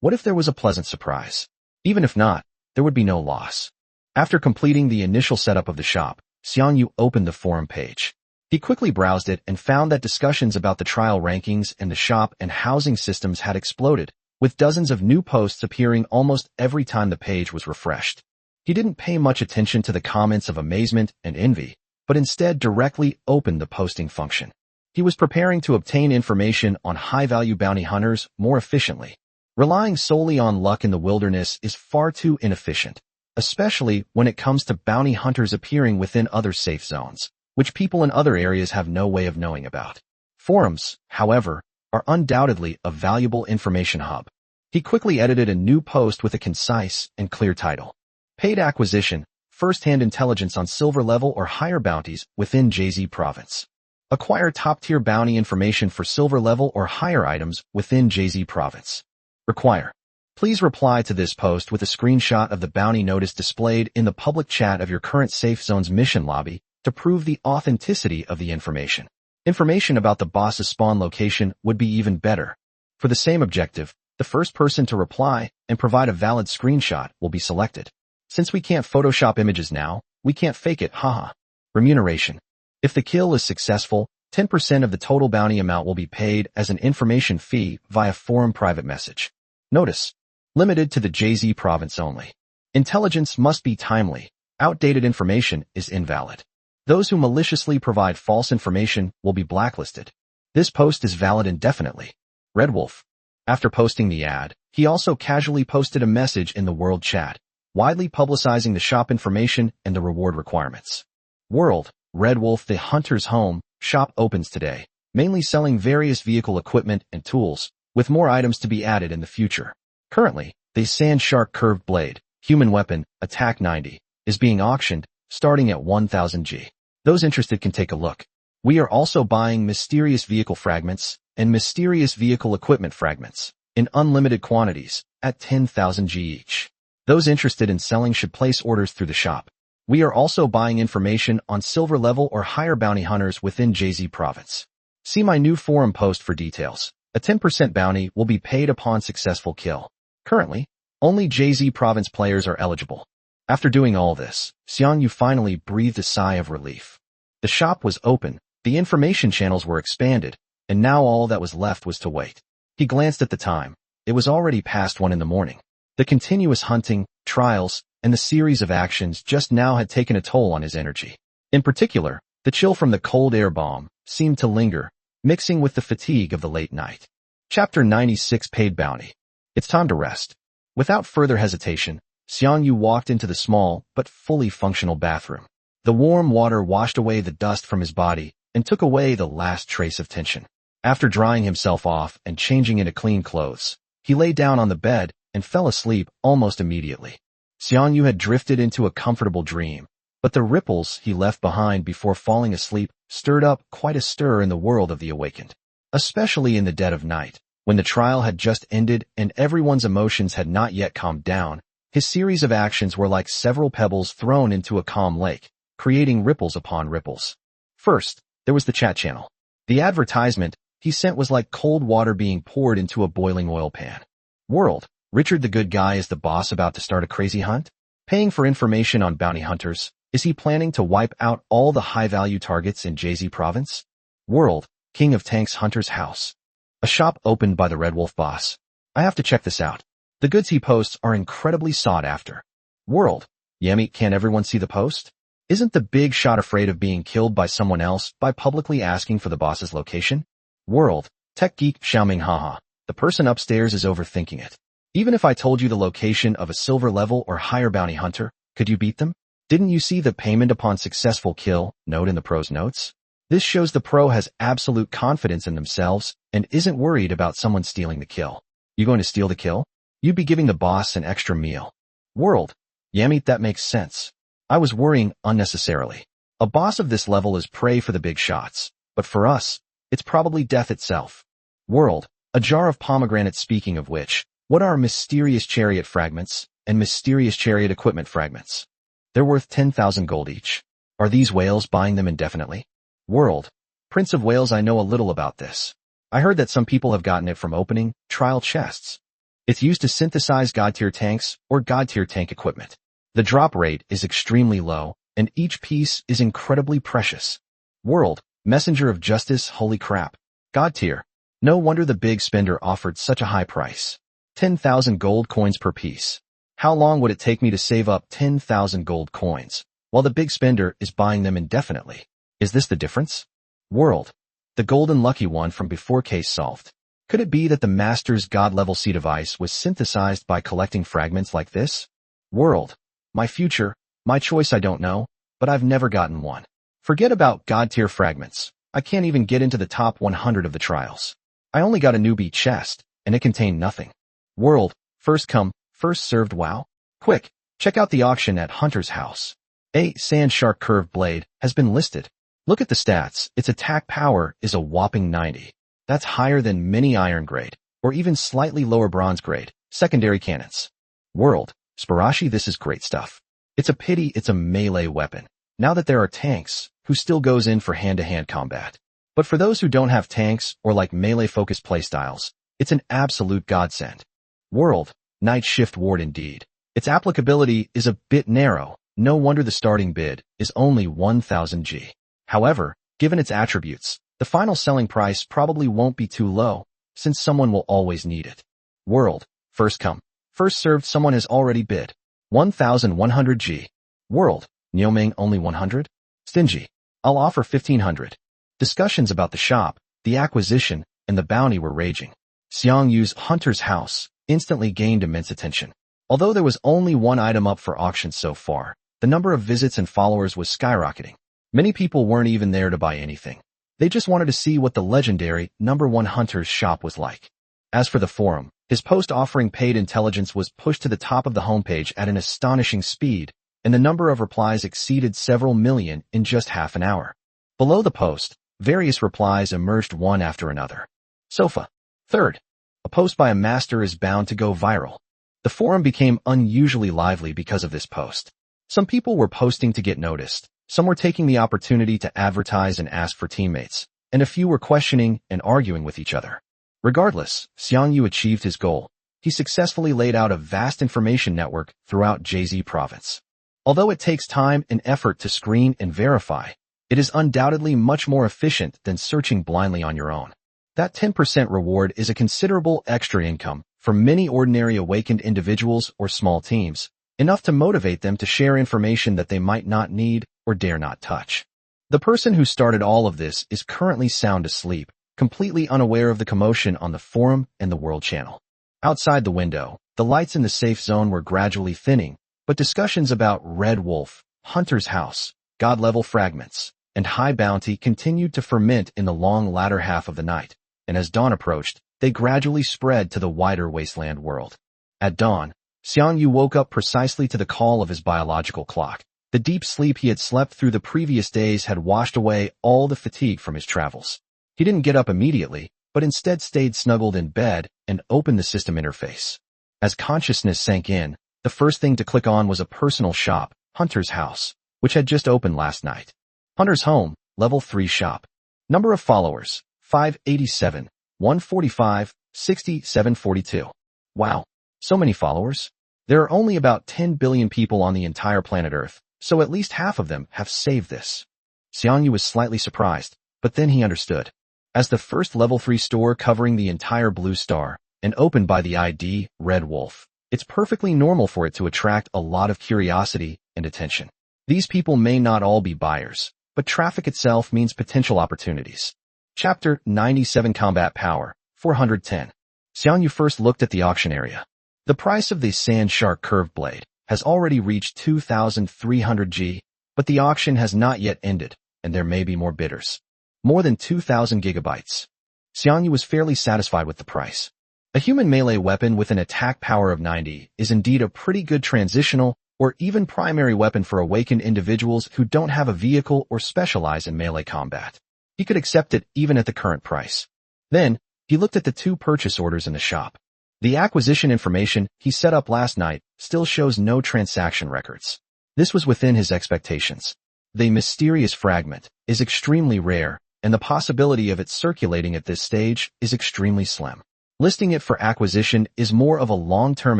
What if there was a pleasant surprise? Even if not, there would be no loss. After completing the initial setup of the shop, Xiang Yu opened the forum page. He quickly browsed it and found that discussions about the trial rankings and the shop and housing systems had exploded, with dozens of new posts appearing almost every time the page was refreshed. He didn't pay much attention to the comments of amazement and envy, but instead directly opened the posting function. He was preparing to obtain information on high-value bounty hunters more efficiently. Relying solely on luck in the wilderness is far too inefficient, especially when it comes to bounty hunters appearing within other safe zones, which people in other areas have no way of knowing about. Forums, however, are undoubtedly a valuable information hub. He quickly edited a new post with a concise and clear title. Paid acquisition, first-hand intelligence on silver level or higher bounties within JZ province. Acquire top-tier bounty information for silver level or higher items within JZ province. Require. Please reply to this post with a screenshot of the bounty notice displayed in the public chat of your current safe zone's mission lobby to prove the authenticity of the information. Information about the boss's spawn location would be even better. For the same objective, the first person to reply and provide a valid screenshot will be selected. Since we can't Photoshop images now, we can't fake it, haha. Remuneration. If the kill is successful, 10% of the total bounty amount will be paid as an information fee via forum private message. Notice. Limited to the JZ province only. Intelligence must be timely. Outdated information is invalid. Those who maliciously provide false information will be blacklisted. This post is valid indefinitely. Red Wolf. After posting the ad, he also casually posted a message in the world chat, widely publicizing the shop information and the reward requirements. World, Red Wolf the Hunter's Home, shop opens today, mainly selling various vehicle equipment and tools, with more items to be added in the future. Currently, the Sand Shark Curved Blade, human weapon, attack 90, is being auctioned, starting at 1000 G. Those interested can take a look. We are also buying mysterious vehicle fragments and mysterious vehicle equipment fragments, in unlimited quantities, at 10,000 G each. Those interested in selling should place orders through the shop. We are also buying information on silver level or higher bounty hunters within JZ province. See my new forum post for details. A 10% bounty will be paid upon successful kill. Currently, only JZ province players are eligible. After doing all this, Xiang Yu finally breathed a sigh of relief. The shop was open, the information channels were expanded, and now all that was left was to wait. He glanced at the time. It was already past 1 in the morning. The continuous hunting, trials, and the series of actions just now had taken a toll on his energy. In particular, the chill from the cold air bomb seemed to linger, mixing with the fatigue of the late night. Chapter 96 Paid Bounty. It's time to rest. Without further hesitation, Xiang Yu walked into the small but fully functional bathroom. The warm water washed away the dust from his body and took away the last trace of tension. After drying himself off and changing into clean clothes, he lay down on the bed and fell asleep almost immediately. Xiang Yu had drifted into a comfortable dream, but the ripples he left behind before falling asleep stirred up quite a stir in the world of the awakened. Especially in the dead of night, when the trial had just ended and everyone's emotions had not yet calmed down, his series of actions were like several pebbles thrown into a calm lake, creating ripples upon ripples. First, there was the chat channel. The advertisement he sent was like cold water being poured into a boiling oil pan. World, Richard the good guy is the boss about to start a crazy hunt? Paying for information on bounty hunters, is he planning to wipe out all the high-value targets in JZ province? World, King of Tanks Hunter's house. A shop opened by the Red Wolf boss. I have to check this out. The goods he posts are incredibly sought after. World, Yemi, can't everyone see the post? Isn't the big shot afraid of being killed by someone else by publicly asking for the boss's location? World, Tech Geek Xiaoming haha. The person upstairs is overthinking it. Even if I told you the location of a silver level or higher bounty hunter, could you beat them? Didn't you see the payment upon successful kill note in the pro's notes? This shows the pro has absolute confidence in themselves and isn't worried about someone stealing the kill. You going to steal the kill? You'd be giving the boss an extra meal. World, Yami, that makes sense. I was worrying unnecessarily. A boss of this level is prey for the big shots, but for us, it's probably death itself. World, a jar of pomegranates. Speaking of which, what are mysterious chariot fragments and mysterious chariot equipment fragments? They're worth 10,000 gold each. Are these whales buying them indefinitely? World, Prince of Wales, I know a little about this. I heard that some people have gotten it from opening trial chests. It's used to synthesize god-tier tanks or god-tier tank equipment. The drop rate is extremely low, and each piece is incredibly precious. World, Messenger of Justice, holy crap. God-tier. No wonder the big spender offered such a high price. 10,000 gold coins per piece. How long would it take me to save up 10,000 gold coins, while the big spender is buying them indefinitely? Is this the difference? World, the golden lucky one from before. Case solved. Could it be that the master's god-level C device was synthesized by collecting fragments like this? World, my future, my choice, I don't know, but I've never gotten one. Forget about god-tier fragments. I can't even get into the top 100 of the trials. I only got a newbie chest, and it contained nothing. World, first come, first served. Wow. Quick, check out the auction at Hunter's house. A Sand Shark Curved Blade has been listed. Look at the stats. Its attack power is a whopping 90. That's higher than many iron grade, or even slightly lower bronze grade, secondary cannons. World, Sparashi, this is great stuff. It's a pity it's a melee weapon, now that there are tanks, who still goes in for hand-to-hand combat. But for those who don't have tanks or like melee-focused playstyles, it's an absolute godsend. World, Night Shift Ward indeed. Its applicability is a bit narrow, no wonder the starting bid is only 1,000 G. However, given its attributes, the final selling price probably won't be too low, since someone will always need it. World, first come, first served. Someone has already bid. 1,100 G. World, Nioming only 100? Stingy. I'll offer 1,500. Discussions about the shop, the acquisition, and the bounty were raging. Xiang Yu's Hunter's house instantly gained immense attention. Although there was only one item up for auction so far, the number of visits and followers was skyrocketing. Many people weren't even there to buy anything. They just wanted to see what the legendary #1 Hunter's shop was like. As for the forum, his post offering paid intelligence was pushed to the top of the homepage at an astonishing speed, and the number of replies exceeded several million in just half an hour. Below the post, various replies emerged one after another. Sofa. Third, a post by a master is bound to go viral. The forum became unusually lively because of this post. Some people were posting to get noticed, some were taking the opportunity to advertise and ask for teammates, and a few were questioning and arguing with each other. Regardless, Xiang Yu achieved his goal. He successfully laid out a vast information network throughout JZ province. Although it takes time and effort to screen and verify, it is undoubtedly much more efficient than searching blindly on your own. That 10% reward is a considerable extra income for many ordinary awakened individuals or small teams, enough to motivate them to share information that they might not need or dare not touch. The person who started all of this is currently sound asleep, completely unaware of the commotion on the forum and the world channel. Outside the window, the lights in the safe zone were gradually thinning, but discussions about Red Wolf, Hunter's House, God-level fragments, and high bounty continued to ferment in the long latter half of the night, and as dawn approached, they gradually spread to the wider wasteland world. At dawn, Xiang Yu woke up precisely to the call of his biological clock. The deep sleep he had slept through the previous days had washed away all the fatigue from his travels. He didn't get up immediately, but instead stayed snuggled in bed and opened the system interface. As consciousness sank in, the first thing to click on was a personal shop, Hunter's House, which had just opened last night. Hunter's Home, Level 3 Shop. Number of followers, 587, 145, 60, 742. Wow, so many followers. There are only about 10 billion people on the entire planet Earth, so at least half of them have saved this. Xiang Yu was slightly surprised, but then he understood. As the first Level 3 store covering the entire Blue Star, and opened by the ID Red Wolf, it's perfectly normal for it to attract a lot of curiosity and attention. These people may not all be buyers, but traffic itself means potential opportunities. Chapter 97 Combat Power, 410. Xiang Yu first looked at the auction area. The price of the Sand Shark Curved Blade has already reached 2,300 G, but the auction has not yet ended, and there may be more bidders. More than 2,000 gigabytes. Xiang Yu was fairly satisfied with the price. A human melee weapon with an attack power of 90 is indeed a pretty good transitional or even primary weapon for awakened individuals who don't have a vehicle or specialize in melee combat. He could accept it even at the current price. Then, he looked at the 2 purchase orders in the shop. The acquisition information he set up last night still shows no transaction records. This was within his expectations. The mysterious fragment is extremely rare, and the possibility of it circulating at this stage is extremely slim. Listing it for acquisition is more of a long-term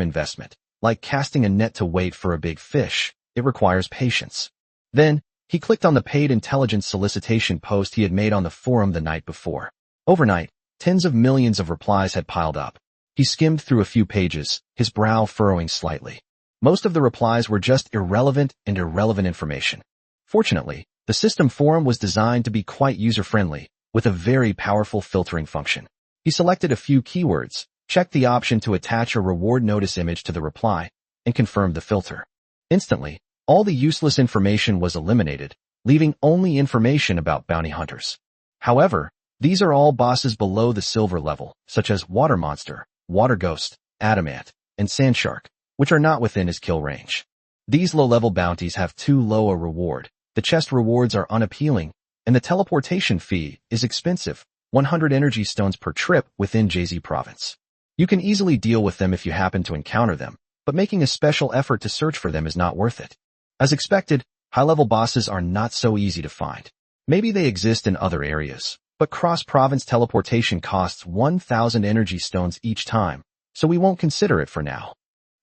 investment, like casting a net to wait for a big fish. It requires patience. Then, he clicked on the paid intelligence solicitation post he had made on the forum the night before. Overnight, tens of millions of replies had piled up. He skimmed through a few pages, his brow furrowing slightly. Most of the replies were just irrelevant information. Fortunately, the system forum was designed to be quite user-friendly, with a very powerful filtering function. He selected a few keywords, checked the option to attach a reward notice image to the reply, and confirmed the filter. Instantly, all the useless information was eliminated, leaving only information about bounty hunters. However, these are all bosses below the silver level, such as Water Monster, Water Ghost, Adamant, and Sand Shark, which are not within his kill range. These low-level bounties have too low a reward, the chest rewards are unappealing, and the teleportation fee is expensive, 100 energy stones per trip within JZ province. You can easily deal with them if you happen to encounter them, but making a special effort to search for them is not worth it. As expected, high-level bosses are not so easy to find. Maybe they exist in other areas, but cross-province teleportation costs 1,000 energy stones each time, so we won't consider it for now.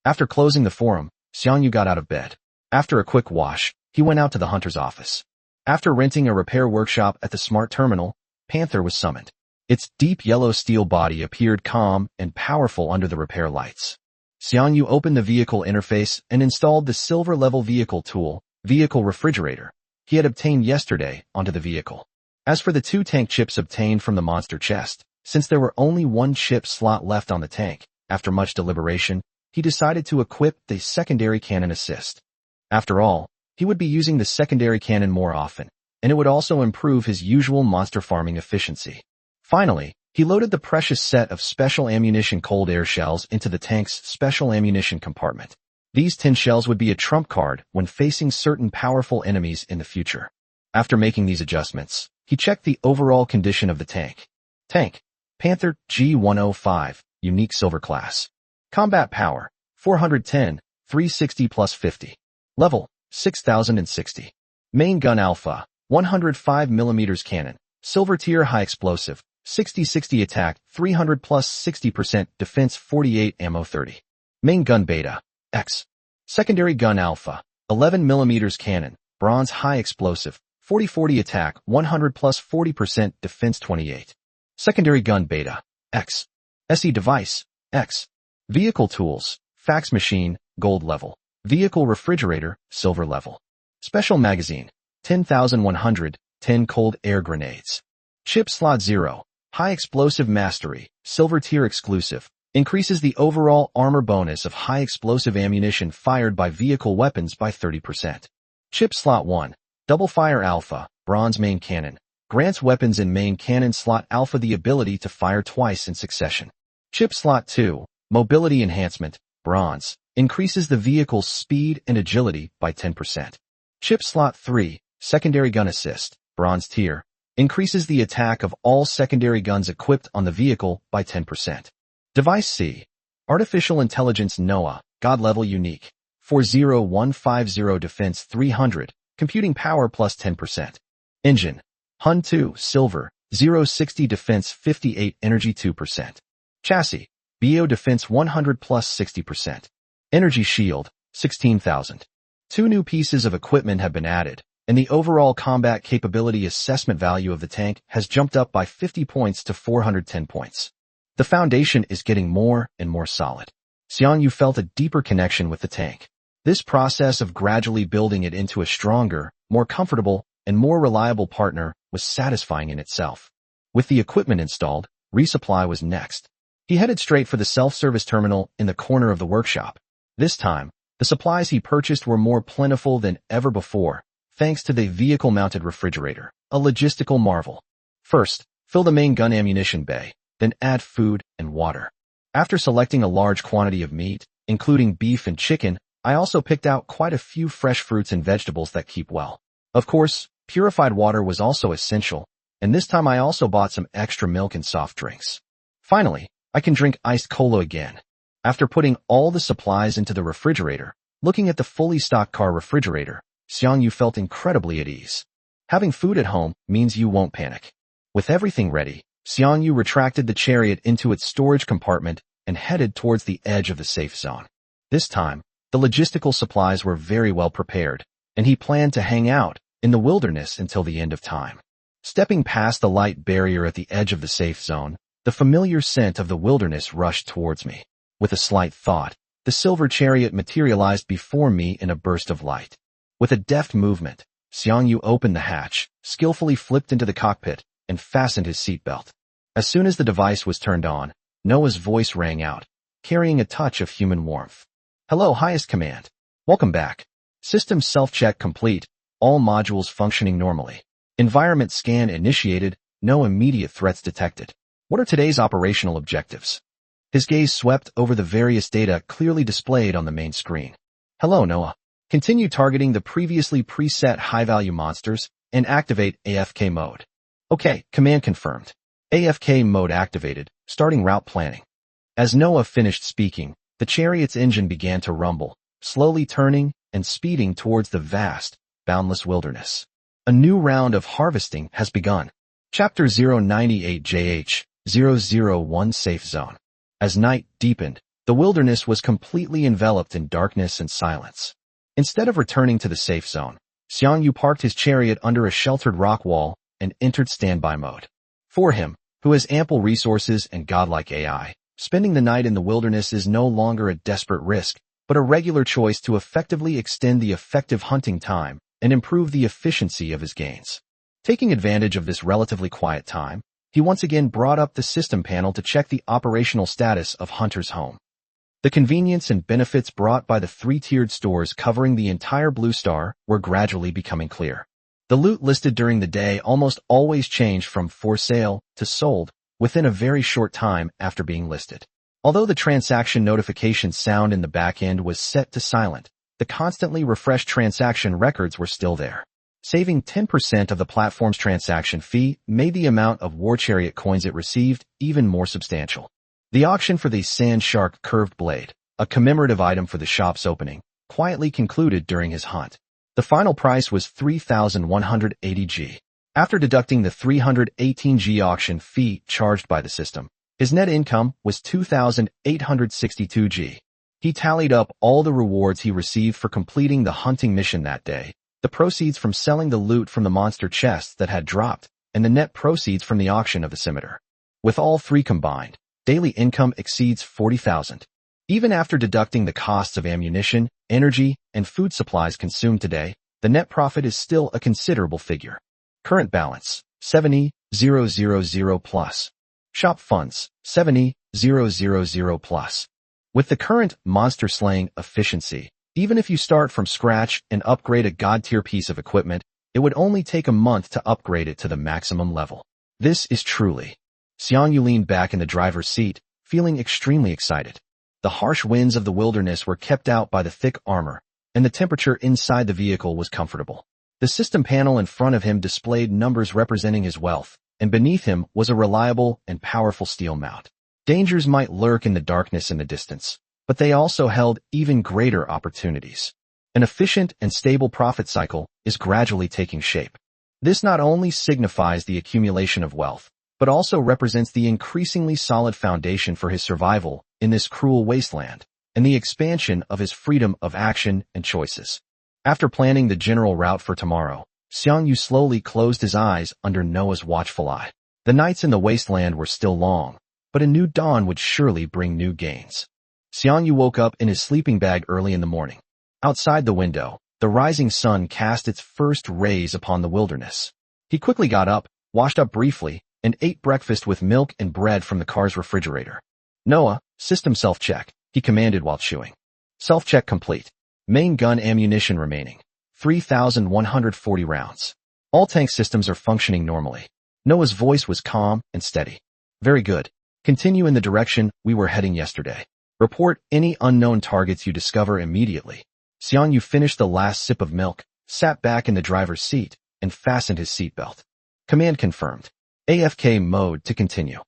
After closing the forum, Xiang Yu got out of bed. After a quick wash, he went out to the hunter's office. After renting a repair workshop at the smart terminal, Panther was summoned. Its deep yellow steel body appeared calm and powerful under the repair lights. Xiang Yu opened the vehicle interface and installed the silver-level vehicle tool, Vehicle Refrigerator, he had obtained yesterday onto the vehicle. As for the 2 tank chips obtained from the monster chest, since there were only 1 chip slot left on the tank, after much deliberation, he decided to equip the secondary cannon assist. After all, he would be using the secondary cannon more often, and it would also improve his usual monster farming efficiency. Finally, he loaded the precious set of special ammunition cold air shells into the tank's special ammunition compartment. These 10 shells would be a trump card when facing certain powerful enemies in the future. After making these adjustments, he checked the overall condition of the tank. Tank. Panther G105, unique silver class. Combat power, 410, 360 plus 50. Level, 6060. Main gun alpha, 105mm cannon, silver tier high explosive, 60-60 attack, 300 plus 60% defense, 48 ammo 30. Main gun beta, X. Secondary gun alpha, 11mm cannon, bronze high explosive, 40-40 attack, 100 plus 40% defense, 28. Secondary gun beta, X. SE device, X. Vehicle tools, fax machine, gold level. Vehicle refrigerator, silver level. Special magazine, 10,100, 10 cold air grenades. Chip slot 0, high explosive mastery, silver tier exclusive. Increases the overall armor bonus of high explosive ammunition fired by vehicle weapons by 30%. Chip slot 1, double fire alpha, bronze main cannon. Grants weapons in main cannon slot alpha the ability to fire twice in succession. Chip slot 2, mobility enhancement, bronze. Increases the vehicle's speed and agility by 10%. Chip slot 3, secondary gun assist, bronze tier. Increases the attack of all secondary guns equipped on the vehicle by 10%. Device C, artificial intelligence NOAA, god level unique, 40150 defense 300, computing power plus 10%. Engine, Hun 2, silver, 060 defense 58 energy 2%. Chassis, BO defense 100 plus 60%. Energy shield, 16,000. 2 new pieces of equipment have been added, and the overall combat capability assessment value of the tank has jumped up by 50 points to 410 points. The foundation is getting more and more solid. Xiang Yu felt a deeper connection with the tank. This process of gradually building it into a stronger, more comfortable, and more reliable partner was satisfying in itself. With the equipment installed, resupply was next. He headed straight for the self-service terminal in the corner of the workshop. This time, the supplies he purchased were more plentiful than ever before, thanks to the vehicle-mounted refrigerator, a logistical marvel. First, fill the main gun ammunition bay, then add food and water. After selecting a large quantity of meat, including beef and chicken, I also picked out quite a few fresh fruits and vegetables that keep well. Of course, purified water was also essential, and this time I also bought some extra milk and soft drinks. Finally, I can drink iced cola again. After putting all the supplies into the refrigerator, looking at the fully stocked car refrigerator, Xiang Yu felt incredibly at ease. Having food at home means you won't panic. With everything ready, Xiang Yu retracted the chariot into its storage compartment and headed towards the edge of the safe zone. This time, the logistical supplies were very well prepared, and he planned to hang out in the wilderness until the end of time. Stepping past the light barrier at the edge of the safe zone, the familiar scent of the wilderness rushed towards me. With a slight thought, the silver chariot materialized before me in a burst of light. With a deft movement, Xiang Yu opened the hatch, skillfully flipped into the cockpit, and fastened his seatbelt. As soon as the device was turned on, Noah's voice rang out, carrying a touch of human warmth. Hello, highest command. Welcome back. System self-check complete, all modules functioning normally. Environment scan initiated, no immediate threats detected. What are today's operational objectives? His gaze swept over the various data clearly displayed on the main screen. Hello, Noah. Continue targeting the previously preset high-value monsters and activate AFK mode. Okay, command confirmed. AFK mode activated, starting route planning. As Noah finished speaking, the chariot's engine began to rumble, slowly turning and speeding towards the vast, boundless wilderness. A new round of harvesting has begun. Chapter 098JH-001 Safe Zone. As night deepened, the wilderness was completely enveloped in darkness and silence. Instead of returning to the safe zone, Xiang Yu parked his chariot under a sheltered rock wall and entered standby mode. For him, who has ample resources and godlike AI, spending the night in the wilderness is no longer a desperate risk, but a regular choice to effectively extend the effective hunting time and improve the efficiency of his gains. Taking advantage of this relatively quiet time, he once again brought up the system panel to check the operational status of Hunter's home. The convenience and benefits brought by the 3-tiered stores covering the entire Blue Star were gradually becoming clear. The loot listed during the day almost always changed from for sale to sold within a very short time after being listed. Although the transaction notification sound in the back end was set to silent, the constantly refreshed transaction records were still there. Saving 10% of the platform's transaction fee made the amount of War Chariot coins it received even more substantial. The auction for the Sand Shark curved blade, a commemorative item for the shop's opening, quietly concluded during his hunt. The final price was 3,180 G. After deducting the 318 G auction fee charged by the system, his net income was 2,862 G. He tallied up all the rewards he received for completing the hunting mission that day, the proceeds from selling the loot from the monster chests that had dropped, and the net proceeds from the auction of the scimitar. With all three combined, daily income exceeds 40,000. Even after deducting the costs of ammunition, energy, and food supplies consumed today, the net profit is still a considerable figure. Current balance, 70,000 plus. Shop funds, 70,000 plus. With the current monster slaying efficiency, even if you start from scratch and upgrade a god-tier piece of equipment, it would only take a month to upgrade it to the maximum level. This is truly. Xiang Yu leaned back in the driver's seat, feeling extremely excited. The harsh winds of the wilderness were kept out by the thick armor, and the temperature inside the vehicle was comfortable. The system panel in front of him displayed numbers representing his wealth, and beneath him was a reliable and powerful steel mount. Dangers might lurk in the darkness in the distance, but they also held even greater opportunities. An efficient and stable profit cycle is gradually taking shape. This not only signifies the accumulation of wealth, but also represents the increasingly solid foundation for his survival in this cruel wasteland, and the expansion of his freedom of action and choices. After planning the general route for tomorrow, Xiang Yu slowly closed his eyes under Noah's watchful eye. The nights in the wasteland were still long, but a new dawn would surely bring new gains. Xiang Yu woke up in his sleeping bag early in the morning. Outside the window, the rising sun cast its first rays upon the wilderness. He quickly got up, washed up briefly, and ate breakfast with milk and bread from the car's refrigerator. Noah, system self-check, he commanded while chewing. Self-check complete. Main gun ammunition remaining. 3,140 rounds. All tank systems are functioning normally. Noah's voice was calm and steady. Very good. Continue in the direction we were heading yesterday. Report any unknown targets you discover immediately. Xiang Yu finished the last sip of milk, sat back in the driver's seat, and fastened his seatbelt. Command confirmed. AFK mode to continue.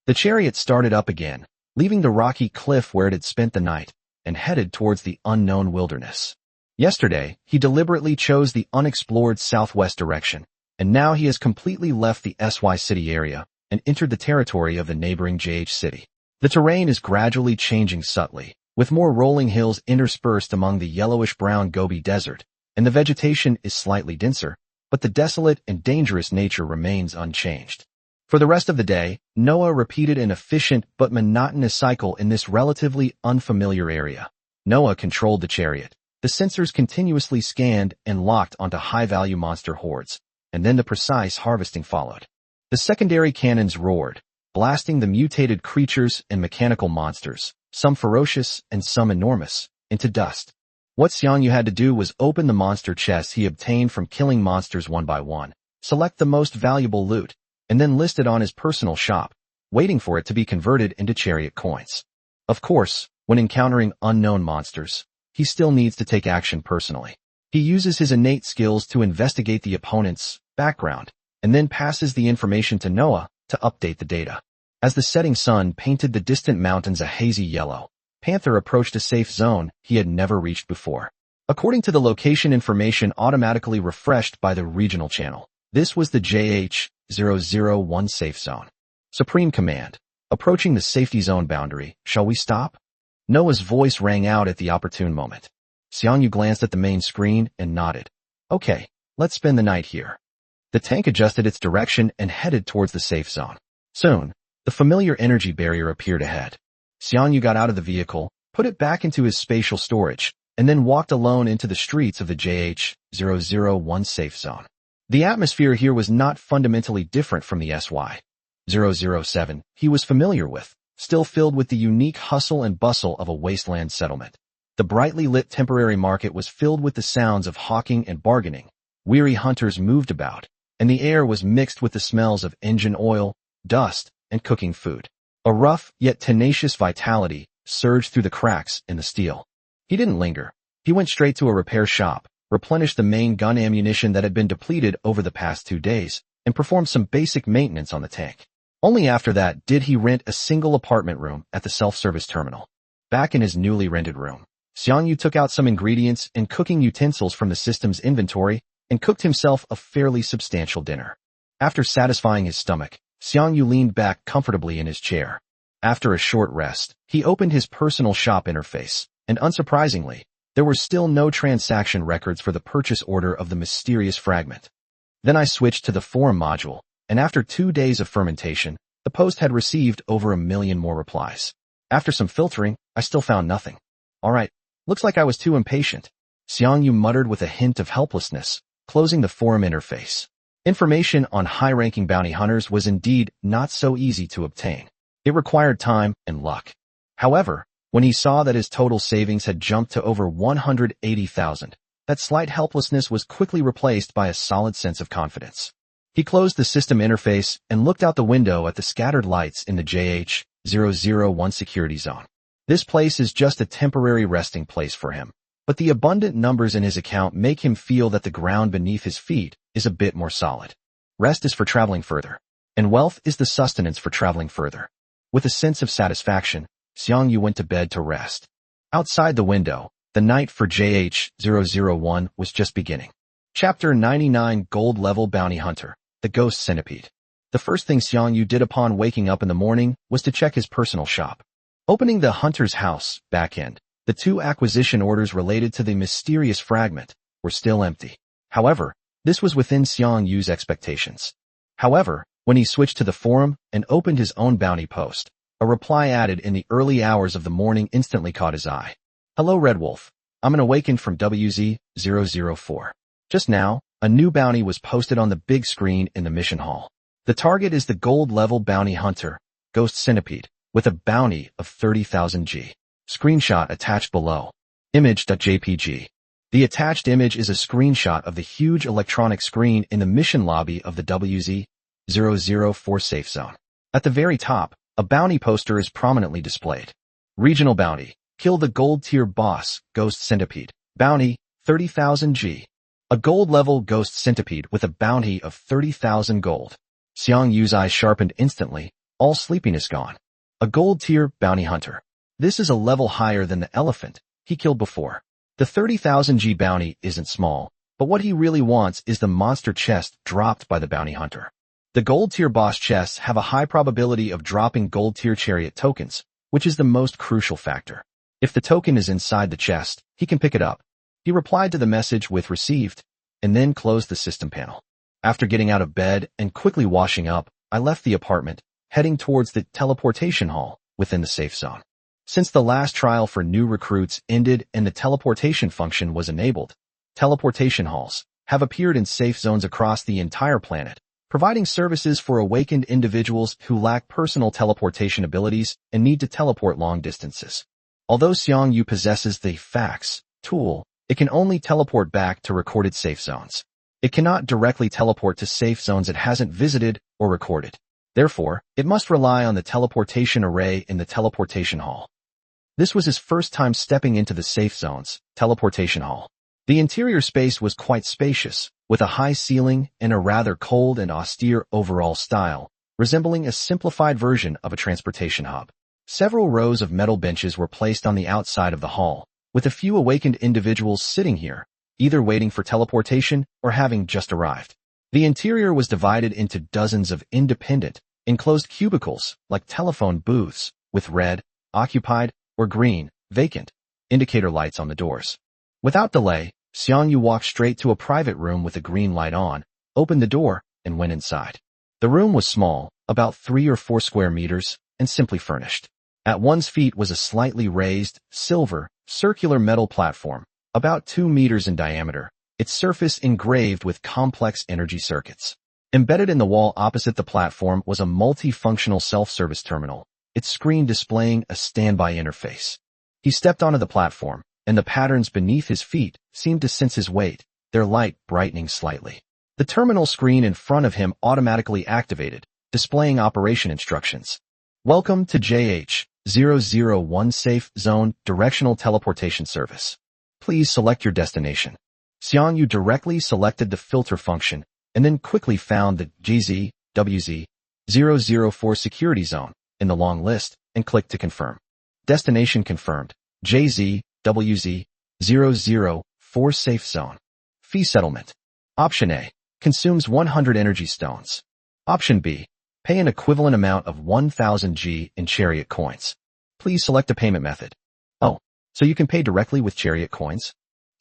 The chariot started up again, leaving the rocky cliff where it had spent the night, and headed towards the unknown wilderness. Yesterday, he deliberately chose the unexplored southwest direction, and now he has completely left the SY city area and entered the territory of the neighboring JH city. The terrain is gradually changing subtly, with more rolling hills interspersed among the yellowish-brown Gobi Desert, and the vegetation is slightly denser, but the desolate and dangerous nature remains unchanged. For the rest of the day, Noah repeated an efficient but monotonous cycle in this relatively unfamiliar area. Noah controlled the chariot. The sensors continuously scanned and locked onto high-value monster hordes, and then the precise harvesting followed. The secondary cannons roared, blasting the mutated creatures and mechanical monsters, some ferocious and some enormous, into dust. What Xiang Yu had to do was open the monster chests he obtained from killing monsters one by one, select the most valuable loot, and then list it on his personal shop, waiting for it to be converted into chariot coins. Of course, when encountering unknown monsters, he still needs to take action personally. He uses his innate skills to investigate the opponent's background, and then passes the information to Noah to update the data. As the setting sun painted the distant mountains a hazy yellow, Panther approached a safe zone he had never reached before. According to the location information automatically refreshed by the regional channel, this was the JH-001 safe zone. Supreme Command. Approaching the safety zone boundary, shall we stop? Noah's voice rang out at the opportune moment. Xiang Yu glanced at the main screen and nodded. Okay, let's spend the night here. The tank adjusted its direction and headed towards the safe zone. Soon, the familiar energy barrier appeared ahead. Xiang Yu got out of the vehicle, put it back into his spatial storage, and then walked alone into the streets of the JH-001 safe zone. The atmosphere here was not fundamentally different from the SY-007 he was familiar with, still filled with the unique hustle and bustle of a wasteland settlement. The brightly lit temporary market was filled with the sounds of hawking and bargaining. Weary hunters moved about, and the air was mixed with the smells of engine oil, dust, and cooking food. A rough yet tenacious vitality surged through the cracks in the steel. He didn't linger. He went straight to a repair shop, replenish the main gun ammunition that had been depleted over the past 2 days, and perform some basic maintenance on the tank. Only after that did he rent a single apartment room at the self-service terminal. Back in his newly rented room, Xiang Yu took out some ingredients and cooking utensils from the system's inventory and cooked himself a fairly substantial dinner. After satisfying his stomach, Xiang Yu leaned back comfortably in his chair. After a short rest, he opened his personal shop interface, and unsurprisingly, there were still no transaction records for the purchase order of the mysterious fragment. Then I switched to the forum module, and after 2 days of fermentation, the post had received over 1 million more replies. After some filtering, I still found nothing. Alright, looks like I was too impatient, Xiang Yu muttered with a hint of helplessness, closing the forum interface. Information on high-ranking bounty hunters was indeed not so easy to obtain. It required time and luck. However, when he saw that his total savings had jumped to over 180,000, that slight helplessness was quickly replaced by a solid sense of confidence. He closed the system interface and looked out the window at the scattered lights in the JH-001 security zone. This place is just a temporary resting place for him, but the abundant numbers in his account make him feel that the ground beneath his feet is a bit more solid. Rest is for traveling further, and wealth is the sustenance for traveling further. With a sense of satisfaction, Xiang Yu went to bed to rest. Outside the window, the night for JH-001 was just beginning. Chapter 99 Gold-Level Bounty Hunter, the Ghost Centipede. The first thing Xiang Yu did upon waking up in the morning was to check his personal shop. Opening the Hunter's House backend, the 2 acquisition orders related to the mysterious fragment were still empty. However, this was within Xiang Yu's expectations. However, when he switched to the forum and opened his own bounty post, a reply added in the early hours of the morning instantly caught his eye. Hello Red Wolf, I'm awakened from WZ-004. Just now, a new bounty was posted on the big screen in the mission hall. The target is the gold-level bounty hunter, Ghost Centipede, with a bounty of 30,000 G. Screenshot attached below. Image.jpg. The attached image is a screenshot of the huge electronic screen in the mission lobby of the WZ-004 safe zone. At the very top, a bounty poster is prominently displayed. Regional bounty. Kill the gold-tier boss, Ghost Centipede. Bounty, 30,000 G. A gold-level Ghost Centipede with a bounty of 30,000 gold. Xiang Yu's eyes sharpened instantly, all sleepiness gone. A gold-tier bounty hunter. This is a level higher than the elephant he killed before. The 30,000 G bounty isn't small, but what he really wants is the monster chest dropped by the bounty hunter. The gold-tier boss chests have a high probability of dropping gold-tier chariot tokens, which is the most crucial factor. If the token is inside the chest, he can pick it up. He replied to the message with received, and then closed the system panel. After getting out of bed and quickly washing up, I left the apartment, heading towards the teleportation hall within the safe zone. Since the last trial for new recruits ended and the teleportation function was enabled, teleportation halls have appeared in safe zones across the entire planet, providing services for awakened individuals who lack personal teleportation abilities and need to teleport long distances. Although Xiang Yu possesses the fax tool, it can only teleport back to recorded safe zones. It cannot directly teleport to safe zones it hasn't visited or recorded. Therefore, it must rely on the teleportation array in the teleportation hall. This was his first time stepping into the safe zone's teleportation hall. The interior space was quite spacious, with a high ceiling and a rather cold and austere overall style, resembling a simplified version of a transportation hub. Several rows of metal benches were placed on the outside of the hall, with a few awakened individuals sitting here, either waiting for teleportation or having just arrived. The interior was divided into dozens of independent, enclosed cubicles, like telephone booths, with red, occupied, or green, vacant, indicator lights on the doors. Without delay, Xiang Yu walked straight to a private room with a green light on, opened the door, and went inside. The room was small, about 3 or 4 square meters, and simply furnished. At one's feet was a slightly raised, silver, circular metal platform, about 2 meters in diameter, its surface engraved with complex energy circuits. Embedded in the wall opposite the platform was a multifunctional self-service terminal, its screen displaying a standby interface. He stepped onto the platform, and the patterns beneath his feet seemed to sense his weight, their light brightening slightly. The terminal screen in front of him automatically activated, displaying operation instructions. Welcome to JH-001 Safe Zone Directional Teleportation Service. Please select your destination. Xiang Yu directly selected the filter function and then quickly found the GZ-WZ-004 security zone in the long list and clicked to confirm. Destination confirmed. JZ-WZ-004 safe zone. Fee settlement. Option A. Consumes 100 energy stones. Option B. Pay an equivalent amount of 1,000 G in Chariot coins. Please select a payment method. Oh, so you can pay directly with Chariot coins?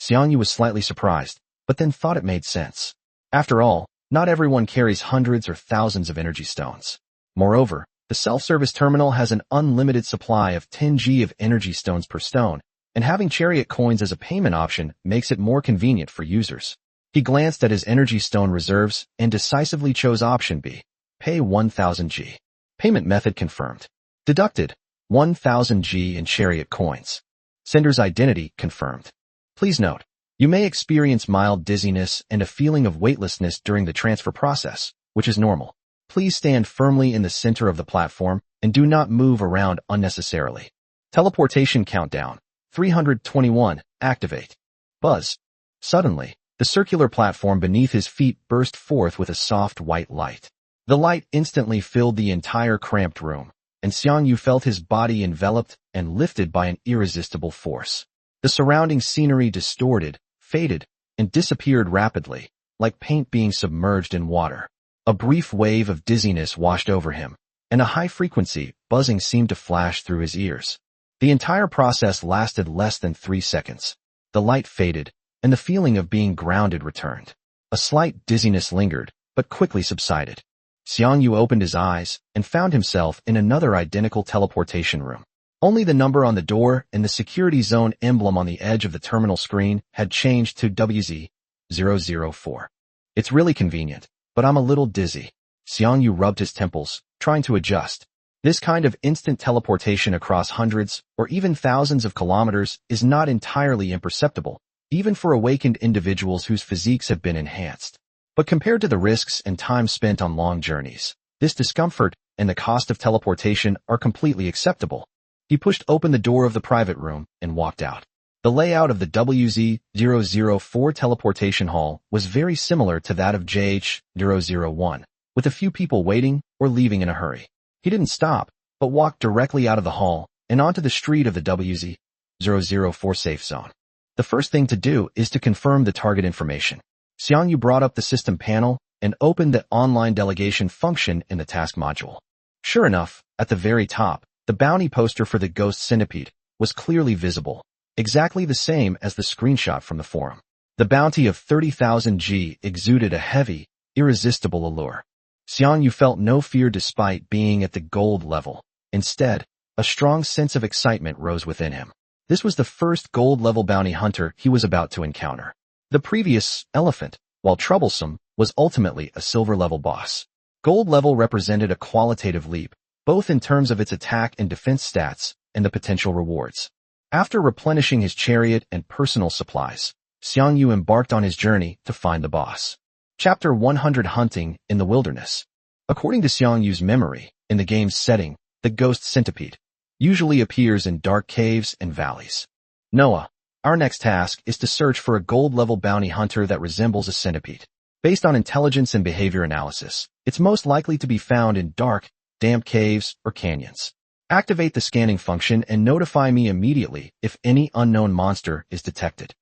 Xiang Yu was slightly surprised, but then thought it made sense. After all, not everyone carries hundreds or thousands of energy stones. Moreover, the self-service terminal has an unlimited supply of 10 G of energy stones per stone, and having Chariot coins as a payment option makes it more convenient for users. He glanced at his energy stone reserves and decisively chose option B. Pay 1,000 G. Payment method confirmed. Deducted. 1,000 G in Chariot coins. Sender's identity confirmed. Please note, you may experience mild dizziness and a feeling of weightlessness during the transfer process, which is normal. Please stand firmly in the center of the platform and do not move around unnecessarily. Teleportation countdown. 321. Activate. Buzz. Suddenly, the circular platform beneath his feet burst forth with a soft white light. The light instantly filled the entire cramped room, and Xiang Yu felt his body enveloped and lifted by an irresistible force. The surrounding scenery distorted, faded, and disappeared rapidly, like paint being submerged in water. A brief wave of dizziness washed over him, and a high-frequency buzzing seemed to flash through his ears. The entire process lasted less than 3 seconds. The light faded, and the feeling of being grounded returned. A slight dizziness lingered, but quickly subsided. Xiang Yu opened his eyes and found himself in another identical teleportation room. Only the number on the door and the security zone emblem on the edge of the terminal screen had changed to WZ-004. It's really convenient, but I'm a little dizzy. Xiang Yu rubbed his temples, trying to adjust. This kind of instant teleportation across hundreds or even thousands of kilometers is not entirely imperceptible, even for awakened individuals whose physiques have been enhanced. But compared to the risks and time spent on long journeys, this discomfort and the cost of teleportation are completely acceptable. He pushed open the door of the private room and walked out. The layout of the WZ-004 teleportation hall was very similar to that of JH-001, with a few people waiting or leaving in a hurry. He didn't stop, but walked directly out of the hall and onto the street of the WZ-004 safe zone. The first thing to do is to confirm the target information. Xiang Yu brought up the system panel and opened the online delegation function in the task module. Sure enough, at the very top, the bounty poster for the ghost centipede was clearly visible, exactly the same as the screenshot from the forum. The bounty of 30,000 G exuded a heavy, irresistible allure. Xiang Yu felt no fear despite being at the gold level. Instead, a strong sense of excitement rose within him. This was the first gold-level bounty hunter he was about to encounter. The previous elephant, while troublesome, was ultimately a silver-level boss. Gold level represented a qualitative leap, both in terms of its attack and defense stats and the potential rewards. After replenishing his chariot and personal supplies, Xiang Yu embarked on his journey to find the boss. Chapter 100: Hunting in the Wilderness. According to Xiang Yu's memory, in the game's setting, the ghost centipede usually appears in dark caves and valleys. Noah, our next task is to search for a gold-level bounty hunter that resembles a centipede. Based on intelligence and behavior analysis, it's most likely to be found in dark, damp caves or canyons. Activate the scanning function and notify me immediately if any unknown monster is detected.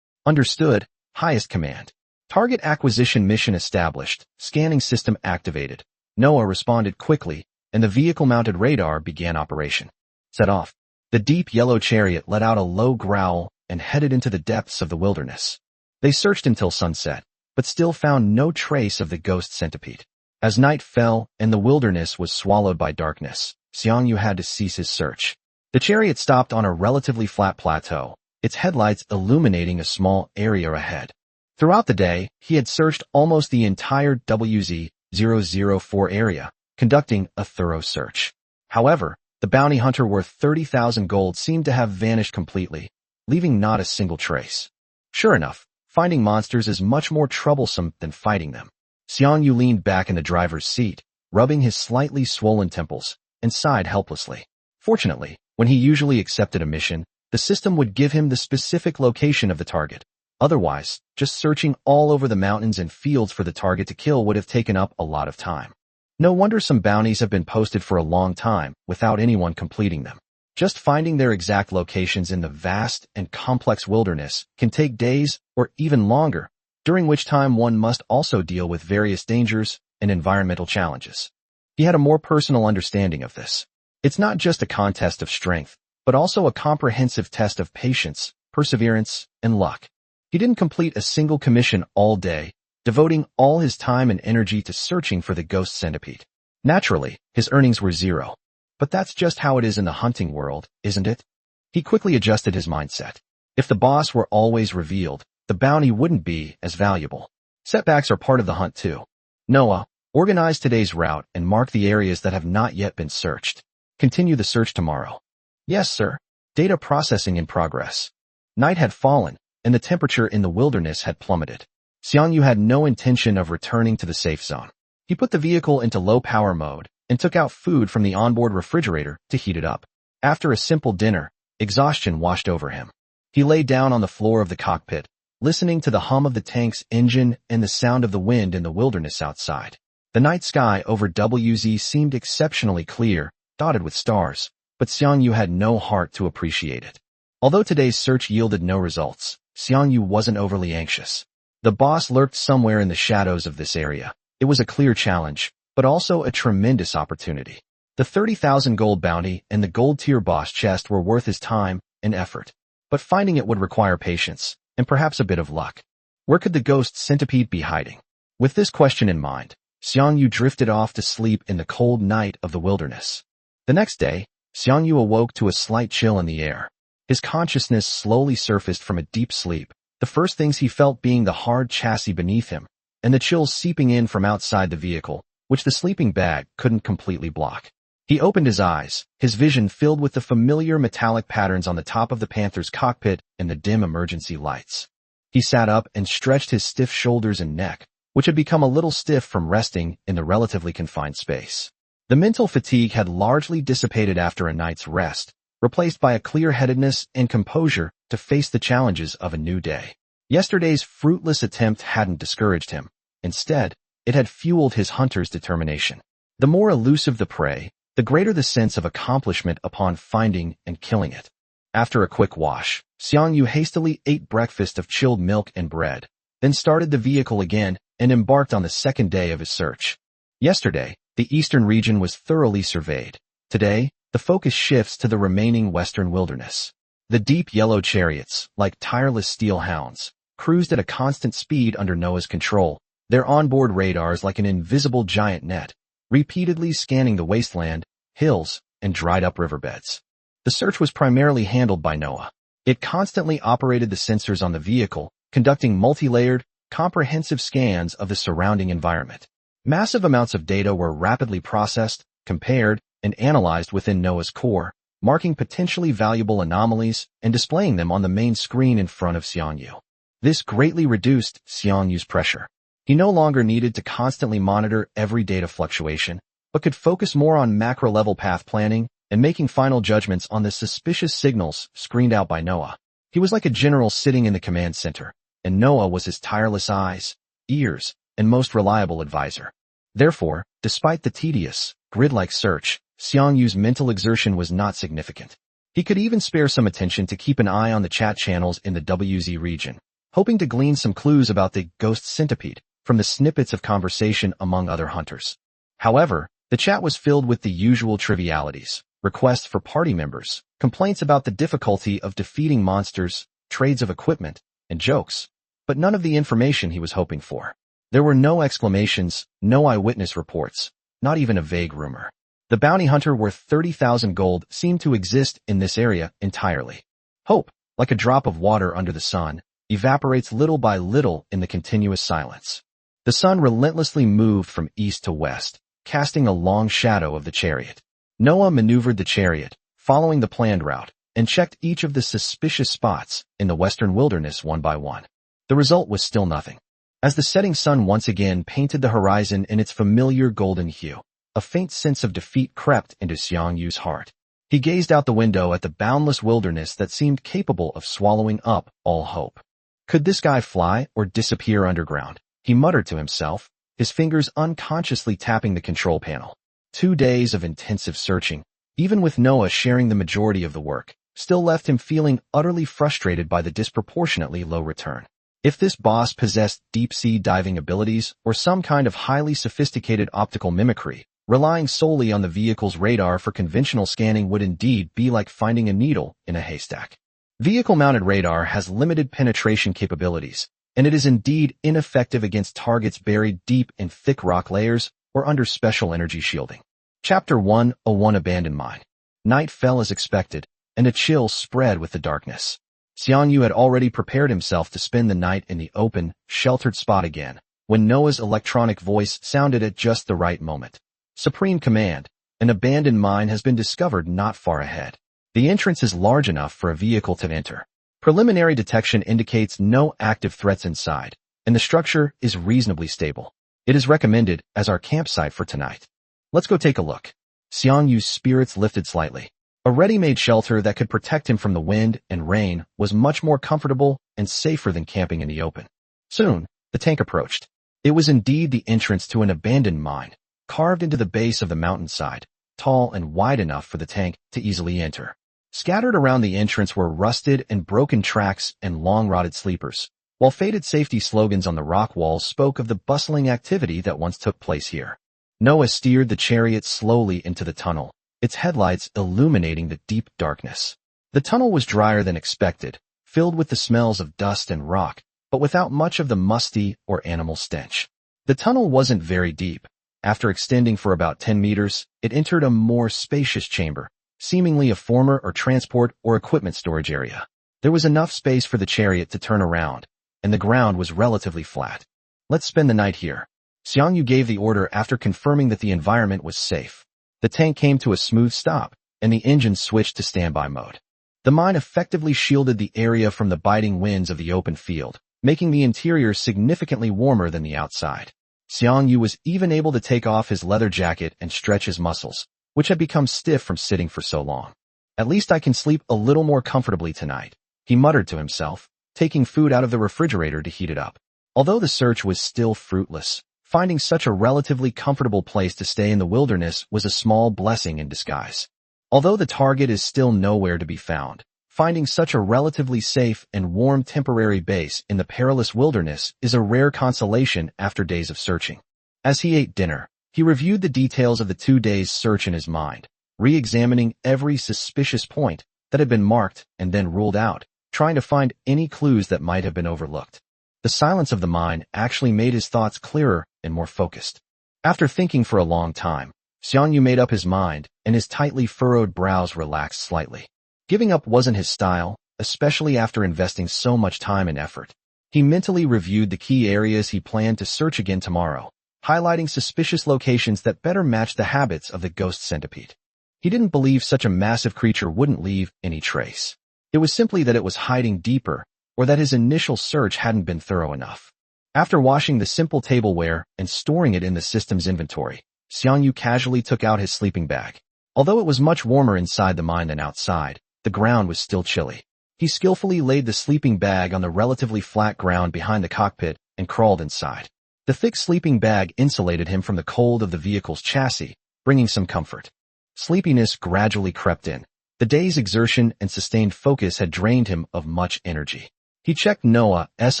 Understood. Highest command. Target acquisition mission established. Scanning system activated. Noah responded quickly, and the vehicle-mounted radar began operation. Set off. The deep yellow chariot let out a low growl and headed into the depths of the wilderness. They searched until sunset, but still found no trace of the ghost centipede. As night fell and the wilderness was swallowed by darkness, Xiang Yu had to cease his search. The chariot stopped on a relatively flat plateau, its headlights illuminating a small area ahead. Throughout the day, he had searched almost the entire WZ-004 area, conducting a thorough search. However, the bounty hunter worth 30,000 gold seemed to have vanished completely, leaving not a single trace. Sure enough, finding monsters is much more troublesome than fighting them. Xiang Yu leaned back in the driver's seat, rubbing his slightly swollen temples, and sighed helplessly. Fortunately, when he usually accepted a mission, the system would give him the specific location of the target. Otherwise, just searching all over the mountains and fields for the target to kill would have taken up a lot of time. No wonder some bounties have been posted for a long time without anyone completing them. Just finding their exact locations in the vast and complex wilderness can take days or even longer, during which time one must also deal with various dangers and environmental challenges. He had a more personal understanding of this. It's not just a contest of strength, but also a comprehensive test of patience, perseverance, and luck. He didn't complete a single commission all day, devoting all his time and energy to searching for the ghost centipede. Naturally, his earnings were zero. But that's just how it is in the hunting world, isn't it? He quickly adjusted his mindset. If the boss were always revealed, the bounty wouldn't be as valuable. Setbacks are part of the hunt too. Noah, organize today's route and mark the areas that have not yet been searched. Continue the search tomorrow. Yes, sir. Data processing in progress. Night had fallen, and the temperature in the wilderness had plummeted. Xiang Yu had no intention of returning to the safe zone. He put the vehicle into low-power mode and took out food from the onboard refrigerator to heat it up. After a simple dinner, exhaustion washed over him. He lay down on the floor of the cockpit, listening to the hum of the tank's engine and the sound of the wind in the wilderness outside. The night sky over WZ seemed exceptionally clear, dotted with stars, but Xiang Yu had no heart to appreciate it. Although today's search yielded no results, Xiang Yu wasn't overly anxious. The boss lurked somewhere in the shadows of this area. It was a clear challenge, but also a tremendous opportunity. The 30,000 gold bounty and the gold-tier boss chest were worth his time and effort, but finding it would require patience and perhaps a bit of luck. Where could the ghost centipede be hiding? With this question in mind, Xiang Yu drifted off to sleep in the cold night of the wilderness. The next day, Xiang Yu awoke to a slight chill in the air. His consciousness slowly surfaced from a deep sleep, the first things he felt being the hard chassis beneath him, and the chills seeping in from outside the vehicle, which the sleeping bag couldn't completely block. He opened his eyes, his vision filled with the familiar metallic patterns on the top of the Panther's cockpit and the dim emergency lights. He sat up and stretched his stiff shoulders and neck, which had become a little stiff from resting in the relatively confined space. The mental fatigue had largely dissipated after a night's rest, replaced by a clear-headedness and composure to face the challenges of a new day. Yesterday's fruitless attempt hadn't discouraged him. Instead, it had fueled his hunter's determination. The more elusive the prey, the greater the sense of accomplishment upon finding and killing it. After a quick wash, Xiang Yu hastily ate breakfast of chilled milk and bread, then started the vehicle again and embarked on the second day of his search. Yesterday, the eastern region was thoroughly surveyed. Today, the focus shifts to the remaining western wilderness. The deep yellow chariots, like tireless steel hounds, cruised at a constant speed under Noah's control, their onboard radars like an invisible giant net, repeatedly scanning the wasteland, hills, and dried-up riverbeds. The search was primarily handled by Noah. It constantly operated the sensors on the vehicle, conducting multi-layered, comprehensive scans of the surrounding environment. Massive amounts of data were rapidly processed, compared, and analyzed within Noah's core, marking potentially valuable anomalies and displaying them on the main screen in front of Xiang Yu. This greatly reduced Xiang Yu's pressure. He no longer needed to constantly monitor every data fluctuation, but could focus more on macro-level path planning and making final judgments on the suspicious signals screened out by Noah. He was like a general sitting in the command center, and Noah was his tireless eyes, ears, and most reliable advisor. Therefore, despite the tedious, grid-like search, Xiang Yu's mental exertion was not significant. He could even spare some attention to keep an eye on the chat channels in the WZ region, hoping to glean some clues about the ghost centipede from the snippets of conversation among other hunters. However, the chat was filled with the usual trivialities, requests for party members, complaints about the difficulty of defeating monsters, trades of equipment, and jokes, but none of the information he was hoping for. There were no exclamations, no eyewitness reports, not even a vague rumor. The bounty hunter worth 30,000 gold seemed to exist in this area entirely. Hope, like a drop of water under the sun, evaporates little by little in the continuous silence. The sun relentlessly moved from east to west, casting a long shadow of the chariot. Noah maneuvered the chariot, following the planned route, and checked each of the suspicious spots in the western wilderness one by one. The result was still nothing. As the setting sun once again painted the horizon in its familiar golden hue, a faint sense of defeat crept into Xiang Yu's heart. He gazed out the window at the boundless wilderness that seemed capable of swallowing up all hope. Could this guy fly or disappear underground? He muttered to himself, his fingers unconsciously tapping the control panel. 2 days of intensive searching, even with Noah sharing the majority of the work, still left him feeling utterly frustrated by the disproportionately low return. If this boss possessed deep-sea diving abilities or some kind of highly sophisticated optical mimicry, relying solely on the vehicle's radar for conventional scanning would indeed be like finding a needle in a haystack. Vehicle-mounted radar has limited penetration capabilities, and it is indeed ineffective against targets buried deep in thick rock layers or under special energy shielding. Chapter 101 Abandoned Mine. Night fell as expected, and a chill spread with the darkness. Xiang Yu had already prepared himself to spend the night in the open, sheltered spot again, when Noah's electronic voice sounded at just the right moment. Supreme Command, an abandoned mine has been discovered not far ahead. The entrance is large enough for a vehicle to enter. Preliminary detection indicates no active threats inside, and the structure is reasonably stable. It is recommended as our campsite for tonight. Let's go take a look. Xiang Yu's spirits lifted slightly. A ready-made shelter that could protect him from the wind and rain was much more comfortable and safer than camping in the open. Soon, the tank approached. It was indeed the entrance to an abandoned mine, carved into the base of the mountainside, tall and wide enough for the tank to easily enter. Scattered around the entrance were rusted and broken tracks and long-rotted sleepers, while faded safety slogans on the rock walls spoke of the bustling activity that once took place here. Noah steered the chariot slowly into the tunnel, its headlights illuminating the deep darkness. The tunnel was drier than expected, filled with the smells of dust and rock, but without much of the musty or animal stench. The tunnel wasn't very deep. After extending for about 10 meters, it entered a more spacious chamber, seemingly a former or transport or equipment storage area. There was enough space for the chariot to turn around, and the ground was relatively flat. Let's spend the night here. Xiang Yu gave the order after confirming that the environment was safe. The tank came to a smooth stop, and the engine switched to standby mode. The mine effectively shielded the area from the biting winds of the open field, making the interior significantly warmer than the outside. Xiang Yu was even able to take off his leather jacket and stretch his muscles, which had become stiff from sitting for so long. At least I can sleep a little more comfortably tonight, he muttered to himself, taking food out of the refrigerator to heat it up. Although the search was still fruitless, finding such a relatively comfortable place to stay in the wilderness was a small blessing in disguise. Although the target is still nowhere to be found, finding such a relatively safe and warm temporary base in the perilous wilderness is a rare consolation after days of searching. As he ate dinner, he reviewed the details of the 2 days' search in his mind, re-examining every suspicious point that had been marked and then ruled out, trying to find any clues that might have been overlooked. The silence of the mine actually made his thoughts clearer and more focused. After thinking for a long time, Xiang Yu made up his mind, and his tightly furrowed brows relaxed slightly. Giving up wasn't his style, especially after investing so much time and effort. He mentally reviewed the key areas he planned to search again tomorrow, highlighting suspicious locations that better matched the habits of the ghost centipede. He didn't believe such a massive creature wouldn't leave any trace. It was simply that it was hiding deeper, or that his initial search hadn't been thorough enough. After washing the simple tableware and storing it in the system's inventory, Xiang Yu casually took out his sleeping bag. Although it was much warmer inside the mine than outside, the ground was still chilly. He skillfully laid the sleeping bag on the relatively flat ground behind the cockpit and crawled inside. The thick sleeping bag insulated him from the cold of the vehicle's chassis, bringing some comfort. Sleepiness gradually crept in. The day's exertion and sustained focus had drained him of much energy. He checked Noah's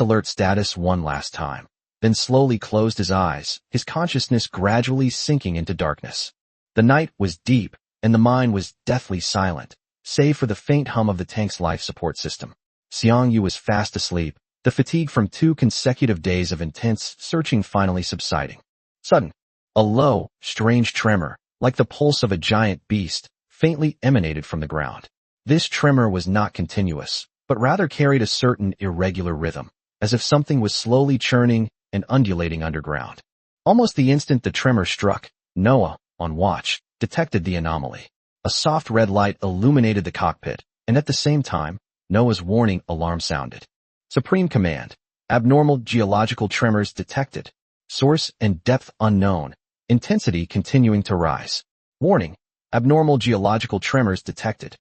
alert status one last time, then slowly closed his eyes, his consciousness gradually sinking into darkness. The night was deep, and the mine was deathly silent, save for the faint hum of the tank's life support system. Xiang Yu was fast asleep, the fatigue from 2 consecutive days of intense searching finally subsiding. Sudden, a low, strange tremor, like the pulse of a giant beast, faintly emanated from the ground. This tremor was not continuous, but rather carried a certain irregular rhythm, as if something was slowly churning and undulating underground. Almost the instant the tremor struck, Noah, on watch, detected the anomaly. A soft red light illuminated the cockpit, and at the same time, Noah's warning alarm sounded. Supreme Command. Abnormal geological tremors detected. Source and depth unknown. Intensity continuing to rise. Warning. Abnormal geological tremors detected.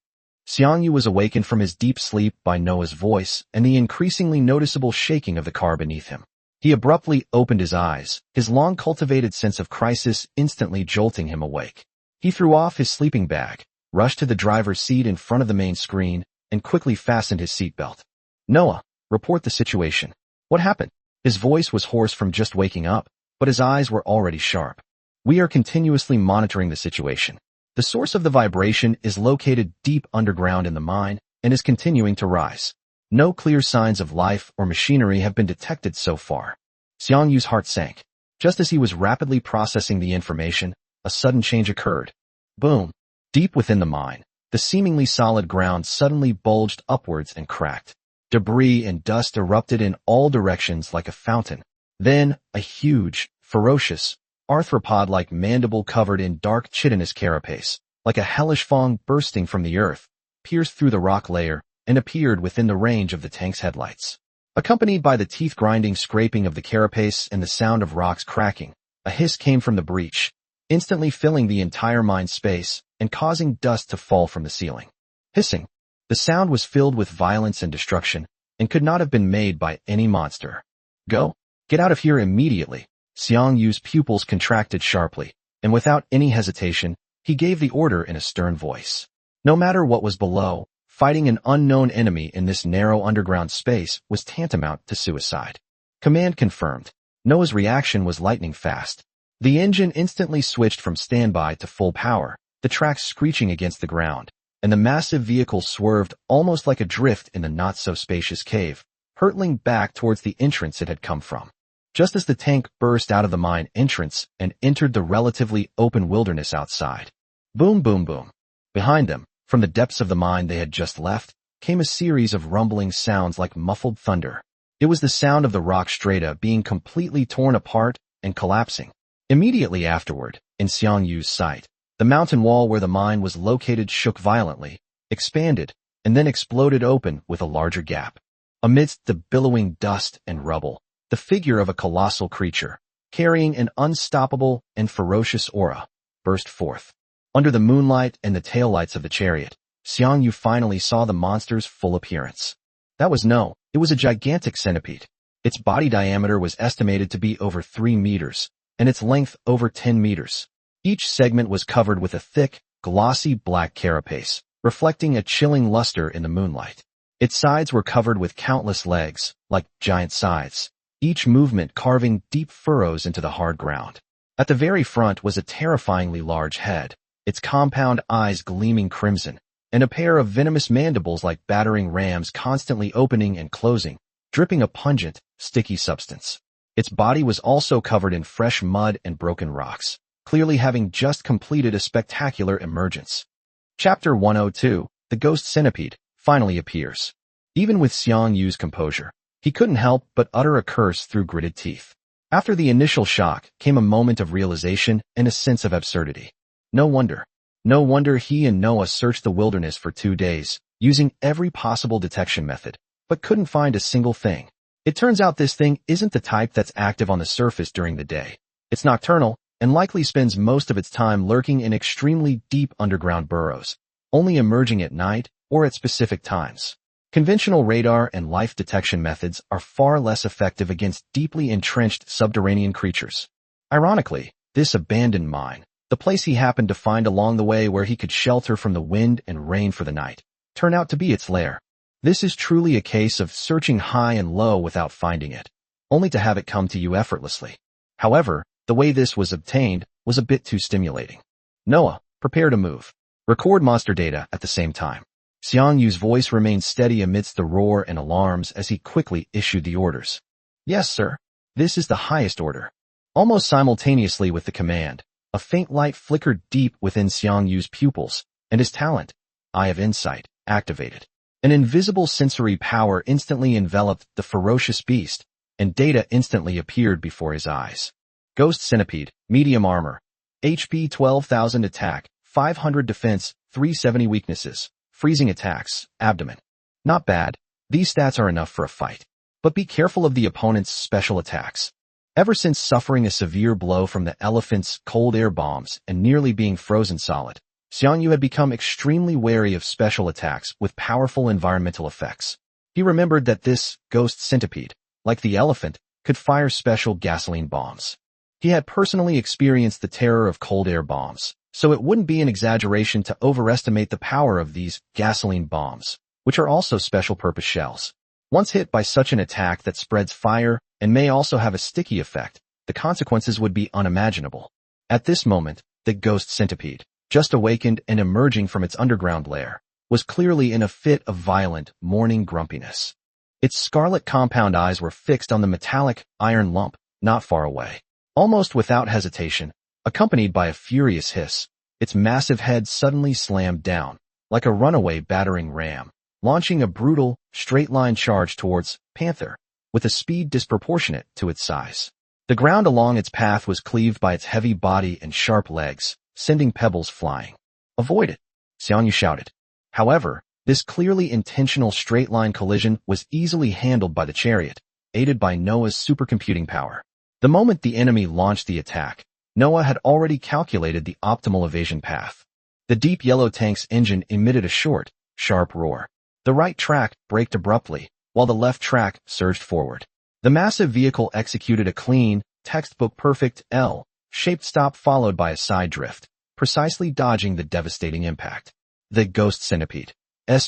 Xiang Yu was awakened from his deep sleep by Noah's voice and the increasingly noticeable shaking of the car beneath him. He abruptly opened his eyes, his long-cultivated sense of crisis instantly jolting him awake. He threw off his sleeping bag, rushed to the driver's seat in front of the main screen, and quickly fastened his seatbelt. "Noah, report the situation. What happened?" His voice was hoarse from just waking up, but his eyes were already sharp. "We are continuously monitoring the situation. The source of the vibration is located deep underground in the mine and is continuing to rise. No clear signs of life or machinery have been detected so far." Xiang Yu's heart sank. Just as he was rapidly processing the information, a sudden change occurred. Boom! Deep within the mine, the seemingly solid ground suddenly bulged upwards and cracked. Debris and dust erupted in all directions like a fountain. Then, a huge, ferocious, arthropod-like mandible covered in dark chitinous carapace, like a hellish fang bursting from the earth, pierced through the rock layer and appeared within the range of the tank's headlights. Accompanied by the teeth-grinding scraping of the carapace and the sound of rocks cracking, a hiss came from the breach, instantly filling the entire mine space and causing dust to fall from the ceiling. Hissing. The sound was filled with violence and destruction and could not have been made by any monster. "Go! Get out of here immediately!" Xiang Yu's pupils contracted sharply, and without any hesitation, he gave the order in a stern voice. No matter what was below, fighting an unknown enemy in this narrow underground space was tantamount to suicide. Command confirmed. Noah's reaction was lightning fast. The engine instantly switched from standby to full power, the tracks screeching against the ground, and the massive vehicle swerved almost like a drift in the not-so-spacious cave, hurtling back towards the entrance it had come from. Just as the tank burst out of the mine entrance and entered the relatively open wilderness outside. Boom, boom, boom. Behind them, from the depths of the mine they had just left, came a series of rumbling sounds like muffled thunder. It was the sound of the rock strata being completely torn apart and collapsing. Immediately afterward, in Xiang Yu's sight, the mountain wall where the mine was located shook violently, expanded, and then exploded open with a larger gap. Amidst the billowing dust and rubble, the figure of a colossal creature, carrying an unstoppable and ferocious aura, burst forth. Under the moonlight and the taillights of the chariot, Xiang Yu finally saw the monster's full appearance. It was a gigantic centipede. Its body diameter was estimated to be over 3 meters, and its length over 10 meters. Each segment was covered with a thick, glossy black carapace, reflecting a chilling luster in the moonlight. Its sides were covered with countless legs, like giant scythes, each movement carving deep furrows into the hard ground. At the very front was a terrifyingly large head, its compound eyes gleaming crimson, and a pair of venomous mandibles like battering rams constantly opening and closing, dripping a pungent, sticky substance. Its body was also covered in fresh mud and broken rocks, clearly having just completed a spectacular emergence. Chapter 102, The Ghost Centipede, finally appears. Even with Xiang Yu's composure, he couldn't help but utter a curse through gritted teeth. After the initial shock came a moment of realization and a sense of absurdity. No wonder he and Noah searched the wilderness for 2 days, using every possible detection method, but couldn't find a single thing. It turns out this thing isn't the type that's active on the surface during the day. It's nocturnal, and likely spends most of its time lurking in extremely deep underground burrows, only emerging at night or at specific times. Conventional radar and life detection methods are far less effective against deeply entrenched subterranean creatures. Ironically, this abandoned mine, the place he happened to find along the way where he could shelter from the wind and rain for the night, turned out to be its lair. This is truly a case of searching high and low without finding it, only to have it come to you effortlessly. However, the way this was obtained was a bit too stimulating. "Noah, prepare to move. Record monster data at the same time." Xiang Yu's voice remained steady amidst the roar and alarms as he quickly issued the orders. "Yes, sir. This is the highest order." Almost simultaneously with the command, a faint light flickered deep within Xiang Yu's pupils, and his talent, Eye of Insight, activated. An invisible sensory power instantly enveloped the ferocious beast, and data instantly appeared before his eyes. Ghost Centipede, medium armor, HP 12,000 attack, 500 defense, 370 weaknesses, freezing attacks, abdomen. Not bad, these stats are enough for a fight. But be careful of the opponent's special attacks. Ever since suffering a severe blow from the elephant's cold air bombs and nearly being frozen solid, Xiang Yu had become extremely wary of special attacks with powerful environmental effects. He remembered that this ghost centipede, like the elephant, could fire special gasoline bombs. He had personally experienced the terror of cold air bombs, so it wouldn't be an exaggeration to overestimate the power of these gasoline bombs, which are also special-purpose shells. Once hit by such an attack that spreads fire and may also have a sticky effect, the consequences would be unimaginable. At this moment, the ghost centipede, just awakened and emerging from its underground lair, was clearly in a fit of violent, morning grumpiness. Its scarlet compound eyes were fixed on the metallic, iron lump, not far away. Almost without hesitation, accompanied by a furious hiss, its massive head suddenly slammed down, like a runaway battering ram, launching a brutal, straight-line charge towards Panther, with a speed disproportionate to its size. The ground along its path was cleaved by its heavy body and sharp legs, sending pebbles flying. "Avoid it," Xiang Yu shouted. However, this clearly intentional straight-line collision was easily handled by the chariot, aided by Noah's supercomputing power. The moment the enemy launched the attack, Noah had already calculated the optimal evasion path. The deep yellow tank's engine emitted a short, sharp roar. The right track braked abruptly, while the left track surged forward. The massive vehicle executed a clean, textbook-perfect L-shaped stop followed by a side drift, precisely dodging the devastating impact. The ghost centipede's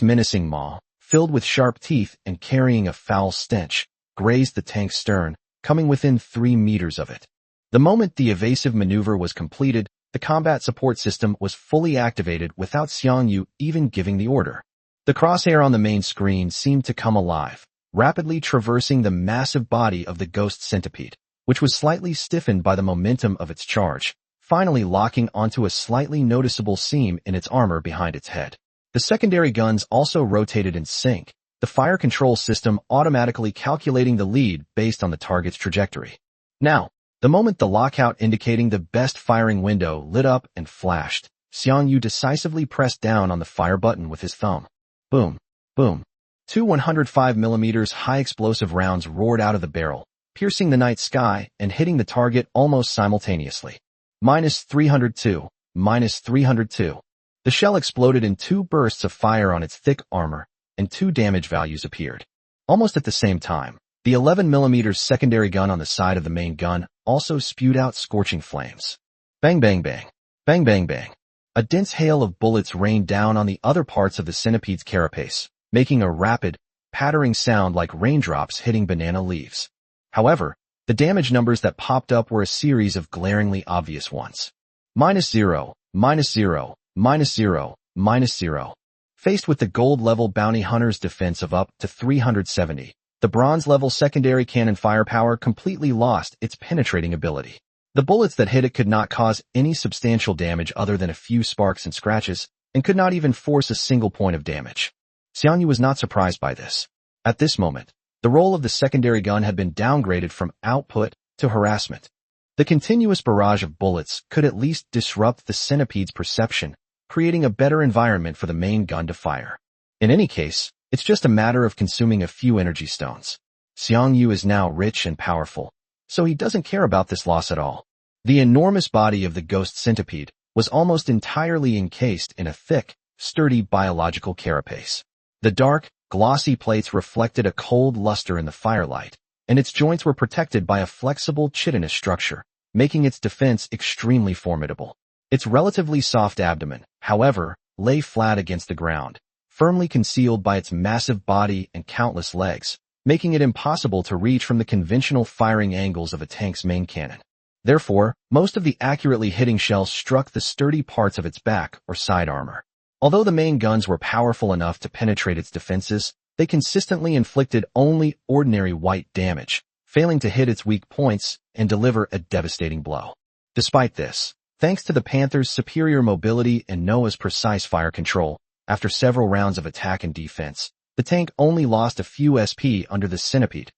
menacing maw, filled with sharp teeth and carrying a foul stench, grazed the tank's stern, coming within 3 meters of it. The moment the evasive maneuver was completed, the combat support system was fully activated without Xiang Yu even giving the order. The crosshair on the main screen seemed to come alive, rapidly traversing the massive body of the ghost centipede, which was slightly stiffened by the momentum of its charge, finally locking onto a slightly noticeable seam in its armor behind its head. The secondary guns also rotated in sync, the fire control system automatically calculating the lead based on the target's trajectory. Now, the moment the lockout indicating the best firing window lit up and flashed, Xiang Yu decisively pressed down on the fire button with his thumb. Boom, boom. 2 105mm high explosive rounds roared out of the barrel, piercing the night sky and hitting the target almost simultaneously. -302, -302. The shell exploded in 2 bursts of fire on its thick armor, and 2 damage values appeared. Almost at the same time, the 11mm secondary gun on the side of the main gun also spewed out scorching flames. Bang bang bang, bang bang bang. A dense hail of bullets rained down on the other parts of the centipede's carapace, making a rapid, pattering sound like raindrops hitting banana leaves. However, the damage numbers that popped up were a series of glaringly obvious ones. -0, -0, -0, -0. Faced with the gold-level bounty hunter's defense of up to 370, the bronze-level secondary cannon firepower completely lost its penetrating ability. The bullets that hit it could not cause any substantial damage other than a few sparks and scratches, and could not even force a single point of damage. Xiang Yu was not surprised by this. At this moment, the role of the secondary gun had been downgraded from output to harassment. The continuous barrage of bullets could at least disrupt the centipede's perception, creating a better environment for the main gun to fire. In any case, it's just a matter of consuming a few energy stones. Xiang Yu is now rich and powerful, so he doesn't care about this loss at all. The enormous body of the ghost centipede was almost entirely encased in a thick, sturdy biological carapace. The dark, glossy plates reflected a cold luster in the firelight, and its joints were protected by a flexible chitinous structure, making its defense extremely formidable. Its relatively soft abdomen, however, lay flat against the ground, firmly concealed by its massive body and countless legs, making it impossible to reach from the conventional firing angles of a tank's main cannon. Therefore, most of the accurately hitting shells struck the sturdy parts of its back or side armor. Although the main guns were powerful enough to penetrate its defenses, they consistently inflicted only ordinary white damage, failing to hit its weak points and deliver a devastating blow. Despite this, thanks to the Panther's superior mobility and Noah's precise fire control, after several rounds of attack and defense, the tank only lost a few SP under the centipede's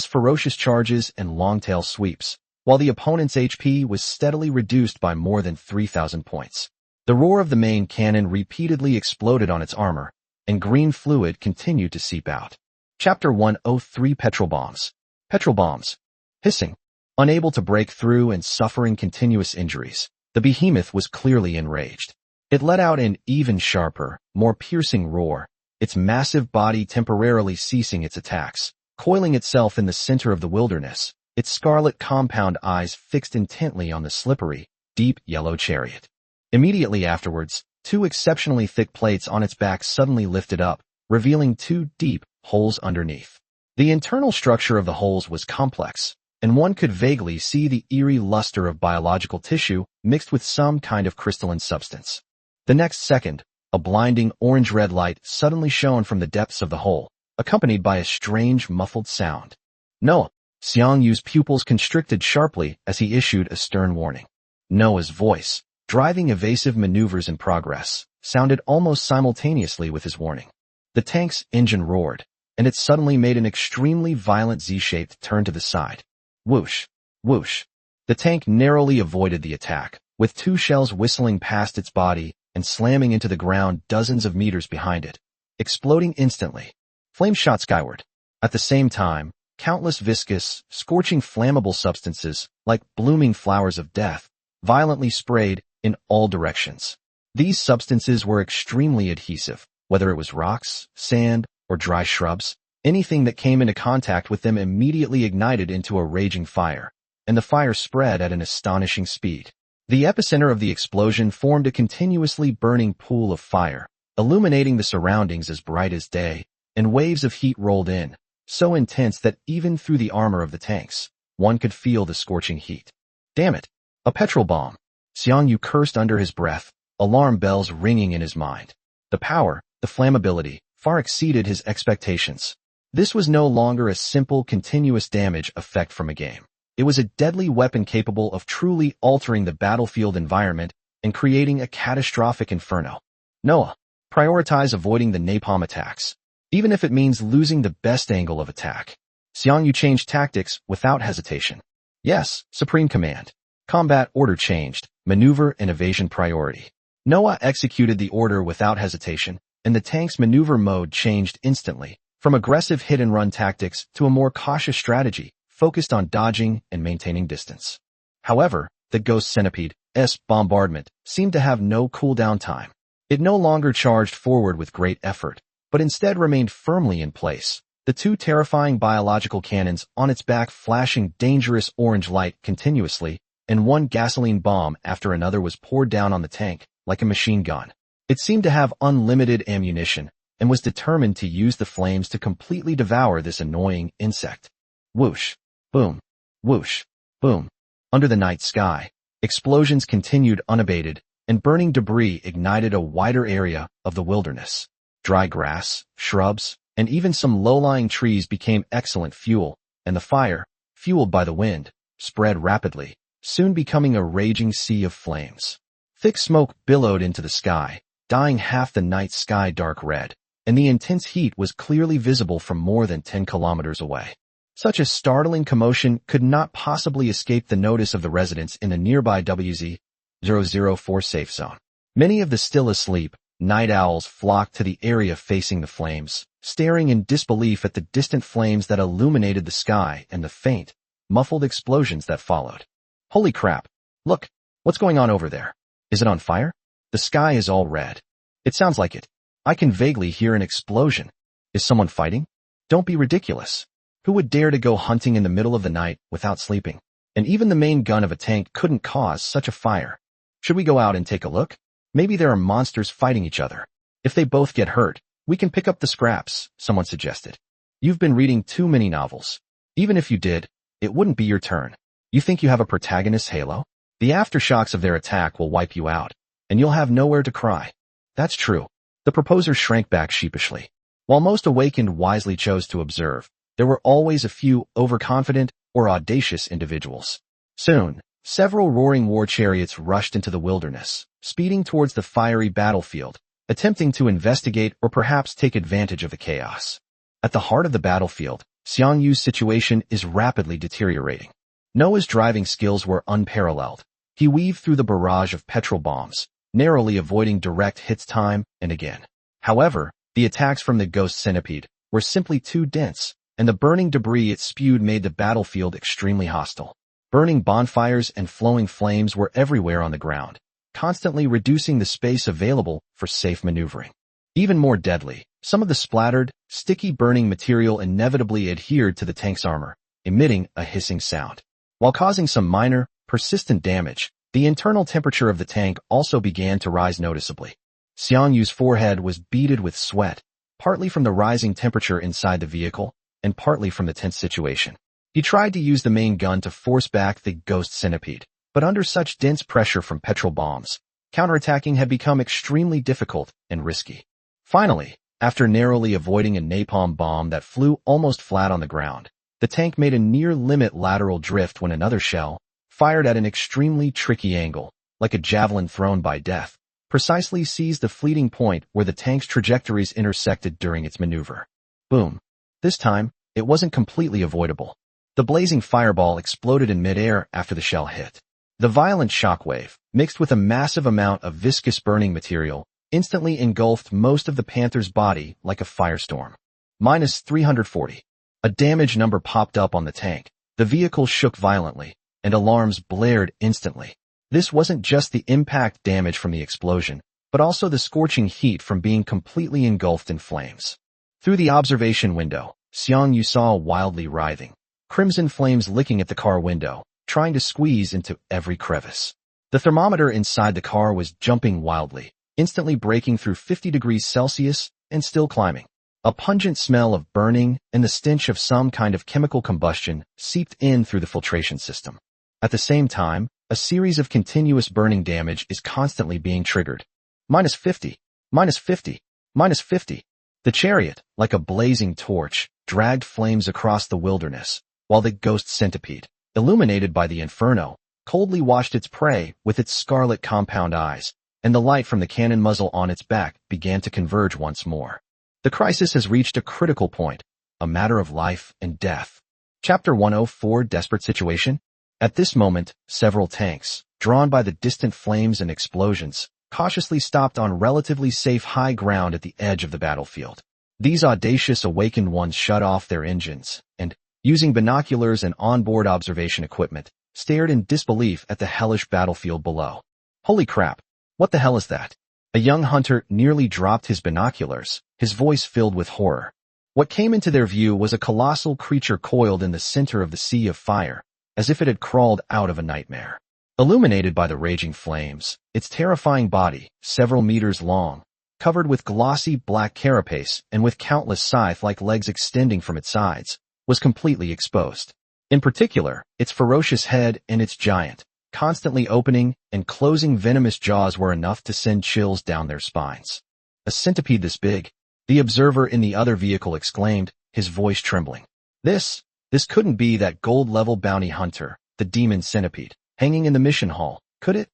ferocious charges and long-tail sweeps, while the opponent's HP was steadily reduced by more than 3,000 points. The roar of the main cannon repeatedly exploded on its armor, and green fluid continued to seep out. Chapter 103 Petrol Bombs. Petrol Bombs. Hissing. Unable to break through and suffering continuous injuries, the behemoth was clearly enraged. It let out an even sharper, more piercing roar, its massive body temporarily ceasing its attacks, coiling itself in the center of the wilderness, its scarlet compound eyes fixed intently on the slippery, deep yellow chariot. Immediately afterwards, two exceptionally thick plates on its back suddenly lifted up, revealing two deep holes underneath. The internal structure of the holes was complex, and one could vaguely see the eerie luster of biological tissue mixed with some kind of crystalline substance. The next second, a blinding orange-red light suddenly shone from the depths of the hole, accompanied by a strange muffled sound. Noah! Xiang Yu's pupils constricted sharply as he issued a stern warning. Noah's voice, driving evasive maneuvers in progress, sounded almost simultaneously with his warning. The tank's engine roared, and it suddenly made an extremely violent Z-shaped turn to the side. Whoosh! Whoosh! The tank narrowly avoided the attack, with two shells whistling past its body and slamming into the ground dozens of meters behind it, exploding instantly. Flames shot skyward. At the same time, countless viscous, scorching flammable substances, like blooming flowers of death, violently sprayed in all directions. These substances were extremely adhesive, whether it was rocks, sand, or dry shrubs. Anything that came into contact with them immediately ignited into a raging fire, and the fire spread at an astonishing speed. The epicenter of the explosion formed a continuously burning pool of fire, illuminating the surroundings as bright as day, and waves of heat rolled in, so intense that even through the armor of the tanks, one could feel the scorching heat. Damn it! A petrol bomb! Xiang Yu cursed under his breath, alarm bells ringing in his mind. The power, the flammability, far exceeded his expectations. This was no longer a simple continuous damage effect from a game. It was a deadly weapon capable of truly altering the battlefield environment and creating a catastrophic inferno. Noah, prioritize avoiding the napalm attacks, even if it means losing the best angle of attack. Xiang Yu changed tactics without hesitation. Yes, Supreme Command. Combat order changed, maneuver and evasion priority. Noah executed the order without hesitation, and the tank's maneuver mode changed instantly, from aggressive hit-and-run tactics to a more cautious strategy, focused on dodging and maintaining distance. However, the Ghost Centipede's bombardment seemed to have no cooldown time. It no longer charged forward with great effort, but instead remained firmly in place, the two terrifying biological cannons on its back flashing dangerous orange light continuously, and one gasoline bomb after another was poured down on the tank, like a machine gun. It seemed to have unlimited ammunition, and was determined to use the flames to completely devour this annoying insect. Whoosh! Boom! Whoosh! Boom! Under the night sky, explosions continued unabated, and burning debris ignited a wider area of the wilderness. Dry grass, shrubs, and even some low-lying trees became excellent fuel, and the fire, fueled by the wind, spread rapidly, soon becoming a raging sea of flames. Thick smoke billowed into the sky, dyeing half the night sky dark red, and the intense heat was clearly visible from more than 10 kilometers away. Such a startling commotion could not possibly escape the notice of the residents in the nearby WZ-004 safe zone. Many of the still asleep night owls flocked to the area facing the flames, staring in disbelief at the distant flames that illuminated the sky and the faint, muffled explosions that followed. Holy crap! Look! What's going on over there? Is it on fire? The sky is all red. It sounds like it. I can vaguely hear an explosion. Is someone fighting? Don't be ridiculous. Who would dare to go hunting in the middle of the night without sleeping? And even the main gun of a tank couldn't cause such a fire. Should we go out and take a look? Maybe there are monsters fighting each other. If they both get hurt, we can pick up the scraps, someone suggested. You've been reading too many novels. Even if you did, it wouldn't be your turn. You think you have a protagonist halo? The aftershocks of their attack will wipe you out, and you'll have nowhere to cry. That's true. The proposer shrank back sheepishly. While most awakened wisely chose to observe, there were always a few overconfident or audacious individuals. Soon, several roaring war chariots rushed into the wilderness, speeding towards the fiery battlefield, attempting to investigate or perhaps take advantage of the chaos. At the heart of the battlefield, Xiang Yu's situation is rapidly deteriorating. Noah's driving skills were unparalleled. He weaved through the barrage of petrol bombs, narrowly avoiding direct hits time and again. However, the attacks from the Ghost Centipede were simply too dense, and the burning debris it spewed made the battlefield extremely hostile. Burning bonfires and flowing flames were everywhere on the ground, constantly reducing the space available for safe maneuvering. Even more deadly, some of the splattered, sticky burning material inevitably adhered to the tank's armor, emitting a hissing sound. While causing some minor, persistent damage, the internal temperature of the tank also began to rise noticeably. Xiang Yu's forehead was beaded with sweat, partly from the rising temperature inside the vehicle, and partly from the tense situation. He tried to use the main gun to force back the ghost centipede, but under such dense pressure from petrol bombs, counterattacking had become extremely difficult and risky. Finally, after narrowly avoiding a napalm bomb that flew almost flat on the ground, the tank made a near-limit lateral drift when another shell, fired at an extremely tricky angle, like a javelin thrown by death, precisely seized the fleeting point where the tank's trajectories intersected during its maneuver. Boom. This time, it wasn't completely avoidable. The blazing fireball exploded in midair after the shell hit. The violent shockwave, mixed with a massive amount of viscous burning material, instantly engulfed most of the Panther's body like a firestorm. -340. A damage number popped up on the tank. The vehicle shook violently, and alarms blared instantly. This wasn't just the impact damage from the explosion, but also the scorching heat from being completely engulfed in flames. Through the observation window, Xiang Yu saw wildly writhing, crimson flames licking at the car window, trying to squeeze into every crevice. The thermometer inside the car was jumping wildly, instantly breaking through 50 degrees Celsius and still climbing. A pungent smell of burning and the stench of some kind of chemical combustion seeped in through the filtration system. At the same time, a series of continuous burning damage is constantly being triggered. -50, -50, -50. The chariot, like a blazing torch, dragged flames across the wilderness, while the ghost centipede, illuminated by the inferno, coldly watched its prey with its scarlet compound eyes, and the light from the cannon muzzle on its back began to converge once more. The crisis has reached a critical point, a matter of life and death. Chapter 104, Desperate Situation. At this moment, several tanks, drawn by the distant flames and explosions, cautiously stopped on relatively safe high ground at the edge of the battlefield. These audacious awakened ones shut off their engines, and, using binoculars and onboard observation equipment, stared in disbelief at the hellish battlefield below. Holy crap! What the hell is that? A young hunter nearly dropped his binoculars, his voice filled with horror. What came into their view was a colossal creature coiled in the center of the sea of fire, as if it had crawled out of a nightmare. Illuminated by the raging flames, its terrifying body, several meters long, covered with glossy black carapace and with countless scythe-like legs extending from its sides, was completely exposed. In particular, its ferocious head and its giant, constantly opening and closing venomous jaws were enough to send chills down their spines. A centipede this big, the observer in the other vehicle exclaimed, his voice trembling. This couldn't be that gold-level bounty hunter, the demon centipede, hanging in the mission hall, could it?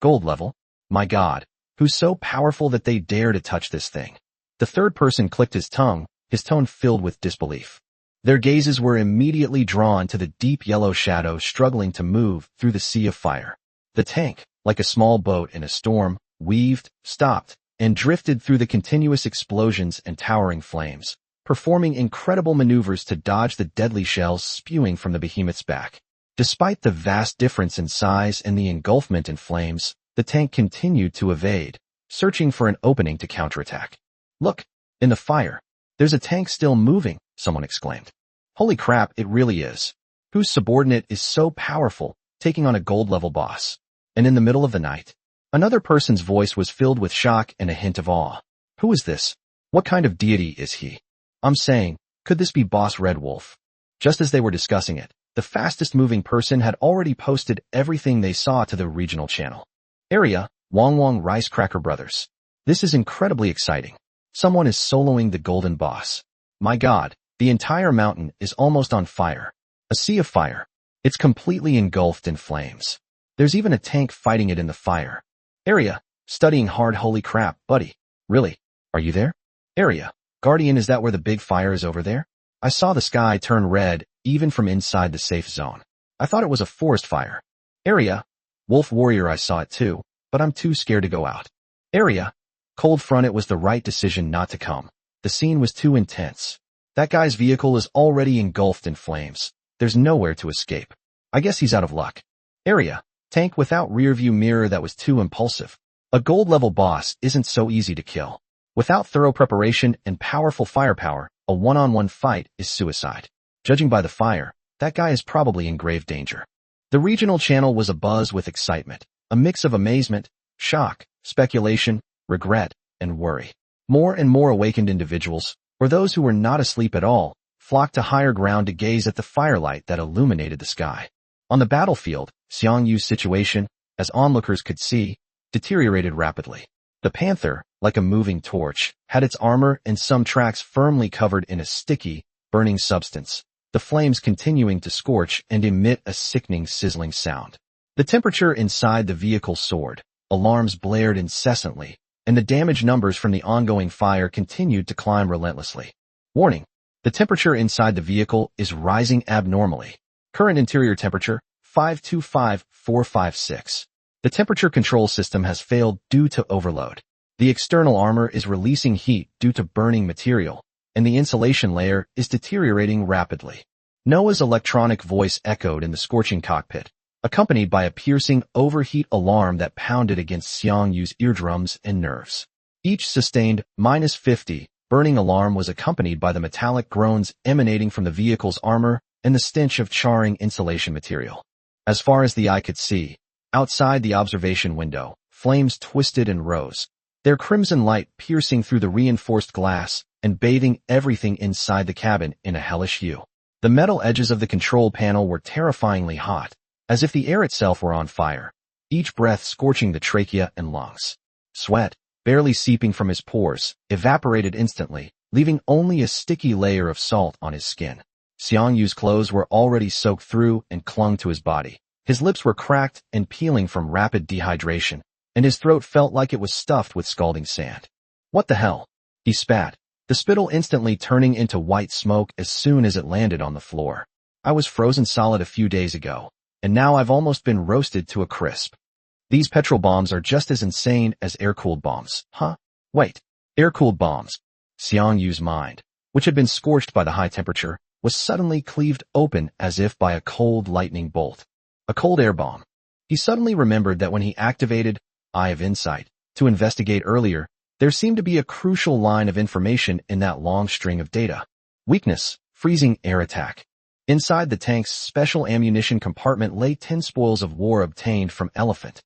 Gold level? My God, who's so powerful that they dare to touch this thing? The third person clicked his tongue, his tone filled with disbelief. Their gazes were immediately drawn to the deep yellow shadow struggling to move through the sea of fire. The tank, like a small boat in a storm, weaved, stopped, and drifted through the continuous explosions and towering flames, performing incredible maneuvers to dodge the deadly shells spewing from the behemoth's back. Despite the vast difference in size and the engulfment in flames, the tank continued to evade, searching for an opening to counterattack. Look, in the fire. There's a tank still moving, someone exclaimed. Holy crap, it really is. Whose subordinate is so powerful, taking on a gold-level boss? And in the middle of the night, another person's voice was filled with shock and a hint of awe. Who is this? What kind of deity is he? I'm saying, could this be Boss Red Wolf? Just as they were discussing it, the fastest-moving person had already posted everything they saw to the regional channel. Area, Wong Rice Cracker Brothers. This is incredibly exciting. Someone is soloing the Golden Boss. My God, the entire mountain is almost on fire. A sea of fire. It's completely engulfed in flames. There's even a tank fighting it in the fire. Area, studying hard. Holy crap, buddy. Really? Are you there? Area, Guardian, is that where the big fire is over there? I saw the sky turn red, even from inside the safe zone. I thought it was a forest fire. Area, Wolf Warrior, I saw it too, but I'm too scared to go out. Area, Cold Front, it was the right decision not to come. The scene was too intense. That guy's vehicle is already engulfed in flames. There's nowhere to escape. I guess he's out of luck. Area, Tank without rearview mirror that was too impulsive. A gold-level boss isn't so easy to kill. Without thorough preparation and powerful firepower, a one-on-one fight is suicide. Judging by the fire, that guy is probably in grave danger. The regional channel was abuzz with excitement, a mix of amazement, shock, speculation, regret, and worry. More and more awakened individuals, or those who were not asleep at all, flocked to higher ground to gaze at the firelight that illuminated the sky. On the battlefield, Xiang Yu's situation, as onlookers could see, deteriorated rapidly. The panther, like a moving torch, had its armor and some tracks firmly covered in a sticky, burning substance, the flames continuing to scorch and emit a sickening sizzling sound. The temperature inside the vehicle soared, alarms blared incessantly, and the damage numbers from the ongoing fire continued to climb relentlessly. Warning: the temperature inside the vehicle is rising abnormally. Current interior temperature, 525456. The temperature control system has failed due to overload. The external armor is releasing heat due to burning material, and the insulation layer is deteriorating rapidly. Noah's electronic voice echoed in the scorching cockpit, accompanied by a piercing overheat alarm that pounded against Xiang Yu's eardrums and nerves. Each sustained -50 burning alarm was accompanied by the metallic groans emanating from the vehicle's armor and the stench of charring insulation material. As far as the eye could see, outside the observation window, flames twisted and rose, their crimson light piercing through the reinforced glass and bathing everything inside the cabin in a hellish hue. The metal edges of the control panel were terrifyingly hot, as if the air itself were on fire, each breath scorching the trachea and lungs. Sweat, barely seeping from his pores, evaporated instantly, leaving only a sticky layer of salt on his skin. Xiang Yu's clothes were already soaked through and clung to his body. His lips were cracked and peeling from rapid dehydration, and his throat felt like it was stuffed with scalding sand. What the hell? He spat, the spittle instantly turning into white smoke as soon as it landed on the floor. I was frozen solid a few days ago, and now I've almost been roasted to a crisp. These petrol bombs are just as insane as air-cooled bombs. Huh? Wait. Air-cooled bombs. Xiang Yu's mind, which had been scorched by the high temperature, was suddenly cleaved open as if by a cold lightning bolt. A cold air bomb. He suddenly remembered that when he activated Eye of Insight to investigate earlier, there seemed to be a crucial line of information in that long string of data. Weakness, freezing air attack. Inside the tank's special ammunition compartment lay 10 spoils of war obtained from Elephant.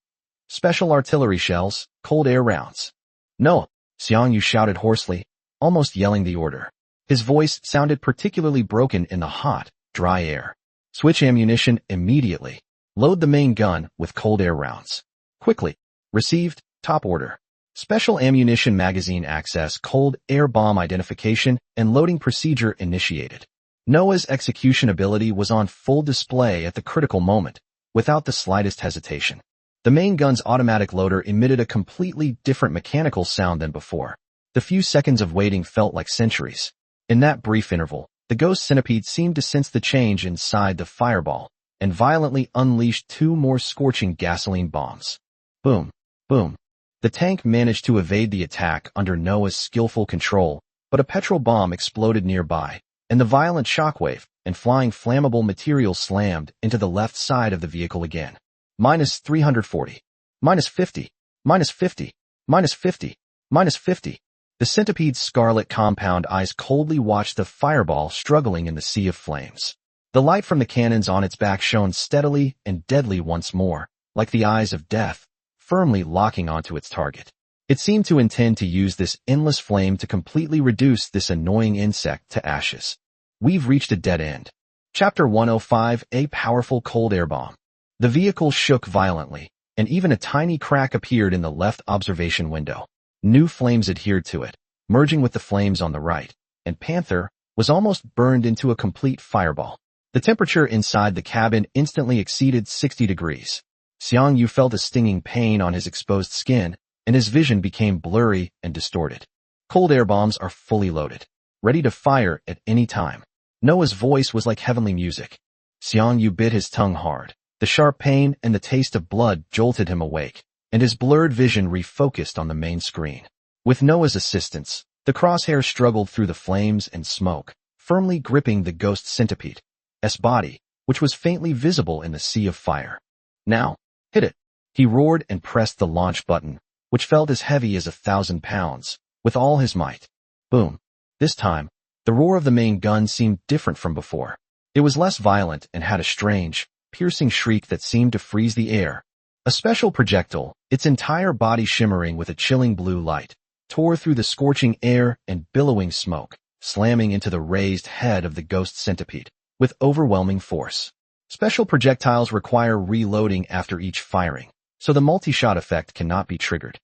Special artillery shells, cold air rounds. No, Xiang Yu shouted hoarsely, almost yelling the order. His voice sounded particularly broken in the hot, dry air. Switch ammunition immediately. Load the main gun with cold air rounds. Quickly. Received, top order. Special ammunition magazine access, cold air bomb identification, and loading procedure initiated. Noah's execution ability was on full display at the critical moment, without the slightest hesitation. The main gun's automatic loader emitted a completely different mechanical sound than before. The few seconds of waiting felt like centuries. In that brief interval, the ghost centipede seemed to sense the change inside the fireball, and violently unleashed 2 more scorching gasoline bombs. Boom, boom. The tank managed to evade the attack under Noah's skillful control, but a petrol bomb exploded nearby, and the violent shockwave and flying flammable material slammed into the left side of the vehicle again. -340. -50. -50. -50. -50. The centipede's scarlet compound eyes coldly watched the fireball struggling in the sea of flames. The light from the cannons on its back shone steadily and deadly once more, like the eyes of death, firmly locking onto its target. It seemed to intend to use this endless flame to completely reduce this annoying insect to ashes. We've reached a dead end. Chapter 105: A Powerful Cold Air Bomb. The vehicle shook violently, and even a tiny crack appeared in the left observation window. New flames adhered to it, merging with the flames on the right, and Panther was almost burned into a complete fireball. The temperature inside the cabin instantly exceeded 60 degrees. Xiang Yu felt a stinging pain on his exposed skin, and his vision became blurry and distorted. Cold air bombs are fully loaded, ready to fire at any time. Noah's voice was like heavenly music. Xiang Yu bit his tongue hard. The sharp pain and the taste of blood jolted him awake, and his blurred vision refocused on the main screen. With Noah's assistance, the crosshair struggled through the flames and smoke, firmly gripping the ghost centipede's body, which was faintly visible in the sea of fire. Now, Hit it. He roared and pressed the launch button, which felt as heavy as 1,000 pounds, with all his might. Boom. This time, the roar of the main gun seemed different from before. It was less violent and had a strange, piercing shriek that seemed to freeze the air. A special projectile, its entire body shimmering with a chilling blue light, tore through the scorching air and billowing smoke, slamming into the raised head of the ghost centipede, with overwhelming force. Special projectiles require reloading after each firing, so the multi-shot effect cannot be triggered.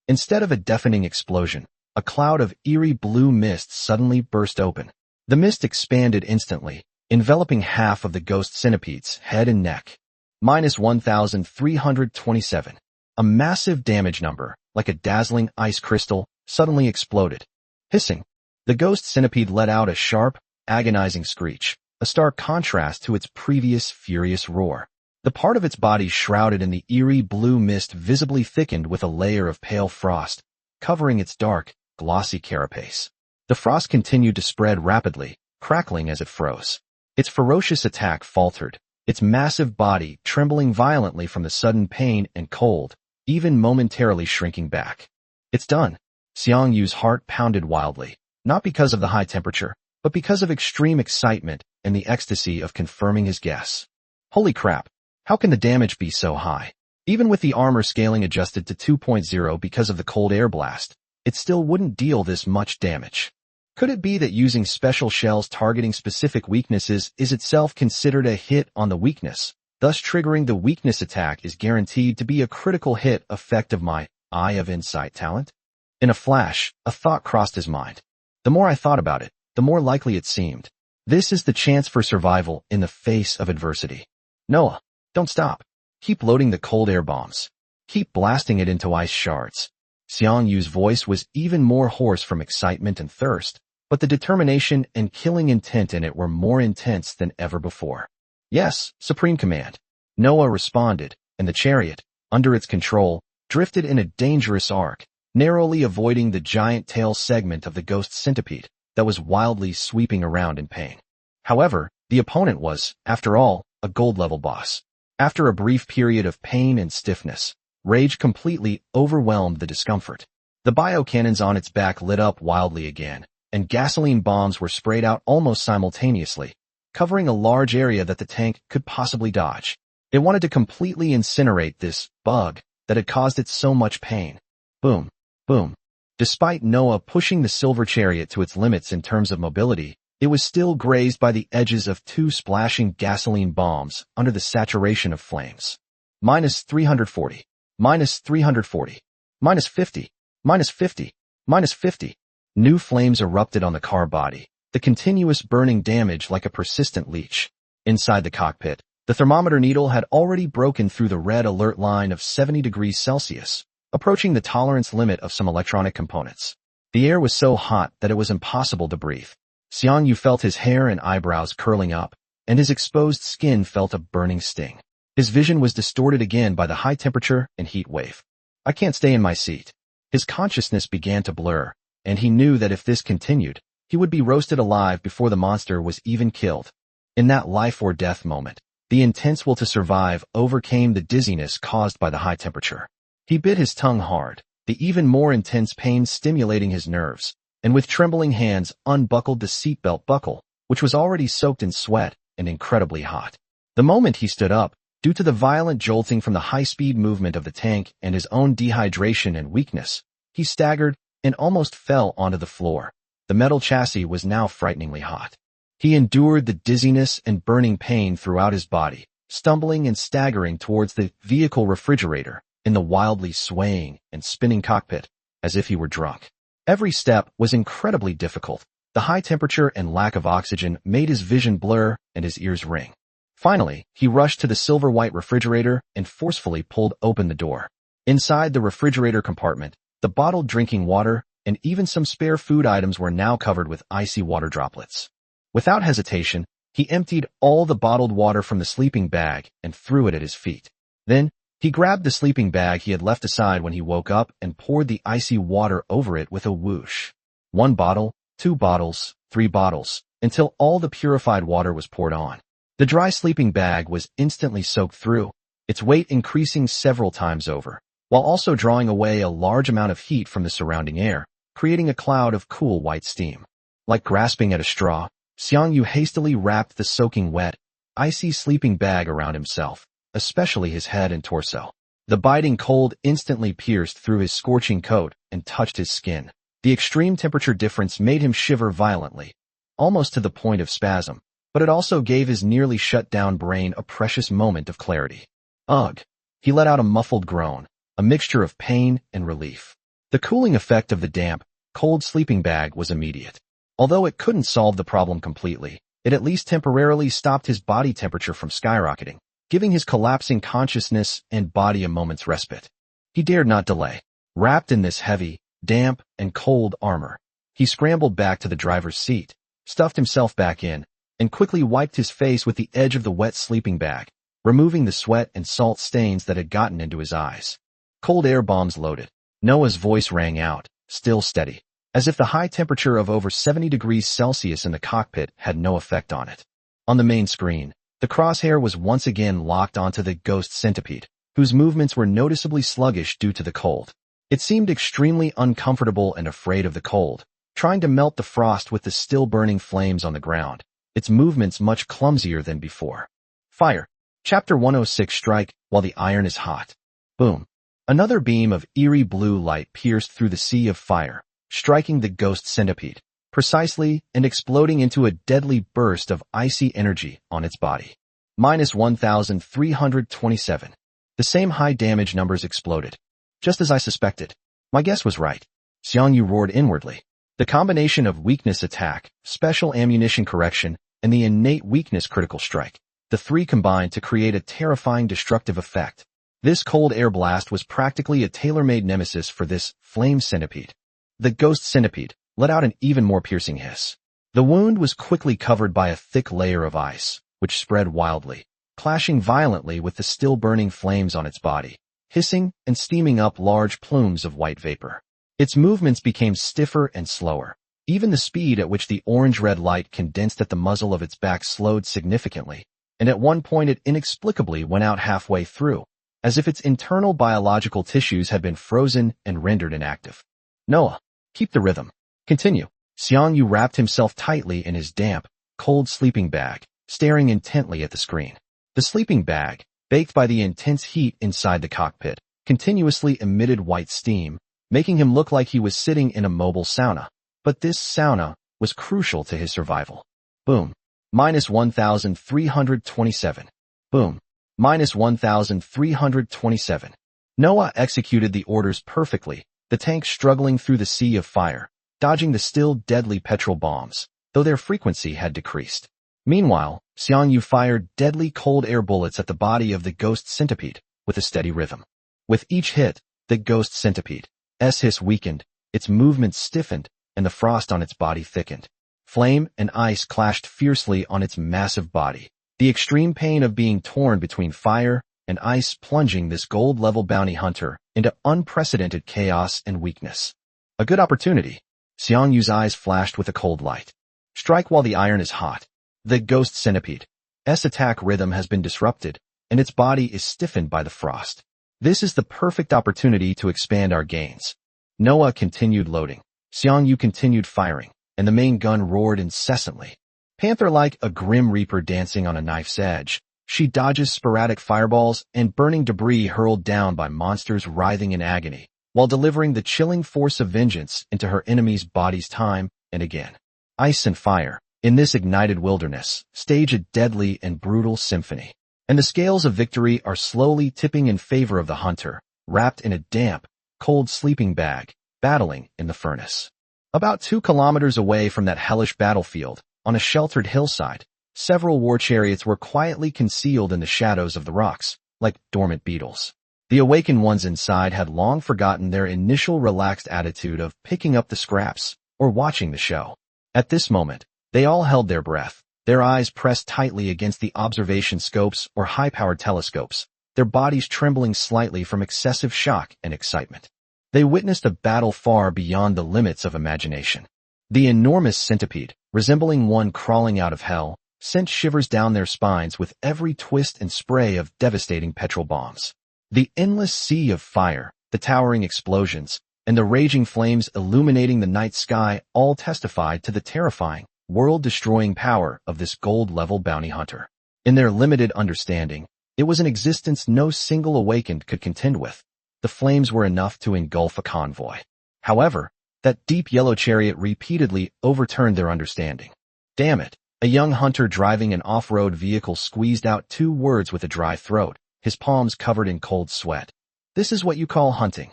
Instead of a deafening explosion, a cloud of eerie blue mist suddenly burst open. The mist expanded instantly, enveloping half of the ghost centipede's head and neck. Minus 1,327. A massive damage number, like a dazzling ice crystal, suddenly exploded. Hissing, the ghost centipede let out a sharp, agonizing screech, a stark contrast to its previous furious roar. The part of its body shrouded in the eerie blue mist visibly thickened with a layer of pale frost, covering its dark, glossy carapace. The frost continued to spread rapidly, crackling as it froze. Its ferocious attack faltered, its massive body trembling violently from the sudden pain and cold, even momentarily shrinking back. It's done. Xiang Yu's heart pounded wildly, not because of the high temperature, but because of extreme excitement and the ecstasy of confirming his guess. Holy crap! How can the damage be so high? Even with the armor scaling adjusted to 2.0 because of the cold air blast, it still wouldn't deal this much damage. Could it be that using special shells targeting specific weaknesses is itself considered a hit on the weakness, thus triggering the weakness attack is guaranteed to be a critical hit effect of my Eye of Insight talent? In a flash, a thought crossed his mind. The more I thought about it, the more likely it seemed. This is the chance for survival in the face of adversity. Noah, don't stop. Keep loading the cold air bombs. Keep blasting it into ice shards. Xiang Yu's voice was even more hoarse from excitement and thirst, but the determination and killing intent in it were more intense than ever before. Yes, Supreme Command. Noah responded, and the chariot, under its control, drifted in a dangerous arc, narrowly avoiding the giant tail segment of the ghost centipede that was wildly sweeping around in pain. However, the opponent was, after all, a gold-level boss. After a brief period of pain and stiffness, rage completely overwhelmed the discomfort. The biocannons on its back lit up wildly again, and gasoline bombs were sprayed out almost simultaneously, covering a large area that the tank could possibly dodge. It wanted to completely incinerate this bug that had caused it so much pain. Boom, boom. Despite Noah pushing the silver chariot to its limits in terms of mobility, it was still grazed by the edges of two splashing gasoline bombs under the saturation of flames. Minus 340. Minus 340. Minus 50. Minus 50. Minus 50. New flames erupted on the car body, the continuous burning damage like a persistent leech. Inside the cockpit, the thermometer needle had already broken through the red alert line of 70 degrees Celsius, approaching the tolerance limit of some electronic components. The air was so hot that it was impossible to breathe. Xiang Yu felt his hair and eyebrows curling up, and his exposed skin felt a burning sting. His vision was distorted again by the high temperature and heat wave. I can't stay in my seat. His consciousness began to blur, and he knew that if this continued, he would be roasted alive before the monster was even killed. In that life or death moment, the intense will to survive overcame the dizziness caused by the high temperature. He bit his tongue hard, the even more intense pain stimulating his nerves, and with trembling hands unbuckled the seatbelt buckle, which was already soaked in sweat and incredibly hot. The moment he stood up, due to the violent jolting from the high-speed movement of the tank and his own dehydration and weakness, he staggered and almost fell onto the floor. The metal chassis was now frighteningly hot. He endured the dizziness and burning pain throughout his body, stumbling and staggering towards the vehicle refrigerator in the wildly swaying and spinning cockpit, as if he were drunk. Every step was incredibly difficult. The high temperature and lack of oxygen made his vision blur and his ears ring. Finally, he rushed to the silver-white refrigerator and forcefully pulled open the door. Inside the refrigerator compartment, the bottled drinking water and even some spare food items were now covered with icy water droplets. Without hesitation, he emptied all the bottled water from the sleeping bag and threw it at his feet. Then, he grabbed the sleeping bag he had left aside when he woke up and poured the icy water over it with a whoosh. 1 bottle, 2 bottles, 3 bottles, until all the purified water was poured on. The dry sleeping bag was instantly soaked through, its weight increasing several times over, while also drawing away a large amount of heat from the surrounding air, creating a cloud of cool white steam. Like grasping at a straw, Xiang Yu hastily wrapped the soaking wet, icy sleeping bag around himself, especially his head and torso. The biting cold instantly pierced through his scorching coat and touched his skin. The extreme temperature difference made him shiver violently, almost to the point of spasm, but it also gave his nearly shut-down brain a precious moment of clarity. Ugh! He let out a muffled groan, a mixture of pain and relief. The cooling effect of the damp, cold sleeping bag was immediate. Although it couldn't solve the problem completely, it at least temporarily stopped his body temperature from skyrocketing, giving his collapsing consciousness and body a moment's respite. He dared not delay. Wrapped in this heavy, damp, and cold armor, he scrambled back to the driver's seat, stuffed himself back in, and quickly wiped his face with the edge of the wet sleeping bag, removing the sweat and salt stains that had gotten into his eyes. Cold air bombs loaded. Noah's voice rang out, still steady, as if the high temperature of over 70 degrees Celsius in the cockpit had no effect on it. On the main screen, the crosshair was once again locked onto the ghost centipede, whose movements were noticeably sluggish due to the cold. It seemed extremely uncomfortable and afraid of the cold, trying to melt the frost with the still burning flames on the ground, its movements much clumsier than before. Fire. Chapter 106 Strike while the iron is hot. Boom. Another beam of eerie blue light pierced through the sea of fire, striking the ghost centipede, precisely and exploding into a deadly burst of icy energy on its body. -1,327. The same high damage numbers exploded. Just as I suspected. My guess was right. Xiang Yu roared inwardly. The combination of weakness attack, special ammunition correction, and the innate weakness critical strike, the three combined to create a terrifying destructive effect. This cold air blast was practically a tailor-made nemesis for this flame centipede. The ghost centipede let out an even more piercing hiss. The wound was quickly covered by a thick layer of ice, which spread wildly, clashing violently with the still burning flames on its body, hissing and steaming up large plumes of white vapor. Its movements became stiffer and slower. Even the speed at which the orange-red light condensed at the muzzle of its back slowed significantly, and at one point it inexplicably went out halfway through, as if its internal biological tissues had been frozen and rendered inactive. Noah, keep the rhythm. Continue. Xiang Yu wrapped himself tightly in his damp, cold sleeping bag, staring intently at the screen. The sleeping bag, baked by the intense heat inside the cockpit, continuously emitted white steam, making him look like he was sitting in a mobile sauna. But this sauna was crucial to his survival. Boom. -1,327. Boom. -1,327. Noah executed the orders perfectly, the tank struggling through the sea of fire, dodging the still deadly petrol bombs, though their frequency had decreased. Meanwhile, Xiang Yu fired deadly cold air bullets at the body of the ghost centipede, with a steady rhythm. With each hit, the ghost centipede's hiss weakened, its movements stiffened, and the frost on its body thickened. Flame and ice clashed fiercely on its massive body, the extreme pain of being torn between fire and ice plunging this gold-level bounty hunter into unprecedented chaos and weakness. A good opportunity. Xiang Yu's eyes flashed with a cold light. Strike while the iron is hot. The ghost centipede's attack rhythm has been disrupted, and its body is stiffened by the frost. This is the perfect opportunity to expand our gains. Noah continued loading. Xiang Yu continued firing, and the main gun roared incessantly. Panther-like a grim reaper dancing on a knife's edge, she dodges sporadic fireballs and burning debris hurled down by monsters writhing in agony, while delivering the chilling force of vengeance into her enemy's bodies time and again. Ice and fire, in this ignited wilderness, stage a deadly and brutal symphony, and the scales of victory are slowly tipping in favor of the hunter, wrapped in a damp, cold sleeping bag, battling in the furnace. About 2 kilometers away from that hellish battlefield, on a sheltered hillside, several war chariots were quietly concealed in the shadows of the rocks, like dormant beetles. The awakened ones inside had long forgotten their initial relaxed attitude of picking up the scraps or watching the show. At this moment, they all held their breath, their eyes pressed tightly against the observation scopes or high-powered telescopes, their bodies trembling slightly from excessive shock and excitement. They witnessed a battle far beyond the limits of imagination. The enormous centipede, resembling one crawling out of hell, sent shivers down their spines with every twist and spray of devastating petrol bombs. The endless sea of fire, the towering explosions, and the raging flames illuminating the night sky all testified to the terrifying, world-destroying power of this gold-level bounty hunter. In their limited understanding, it was an existence no single awakened could contend with. The flames were enough to engulf a convoy. However, that deep yellow chariot repeatedly overturned their understanding. Damn it! A young hunter driving an off-road vehicle squeezed out 2 words with a dry throat, his palms covered in cold sweat. This is what you call hunting.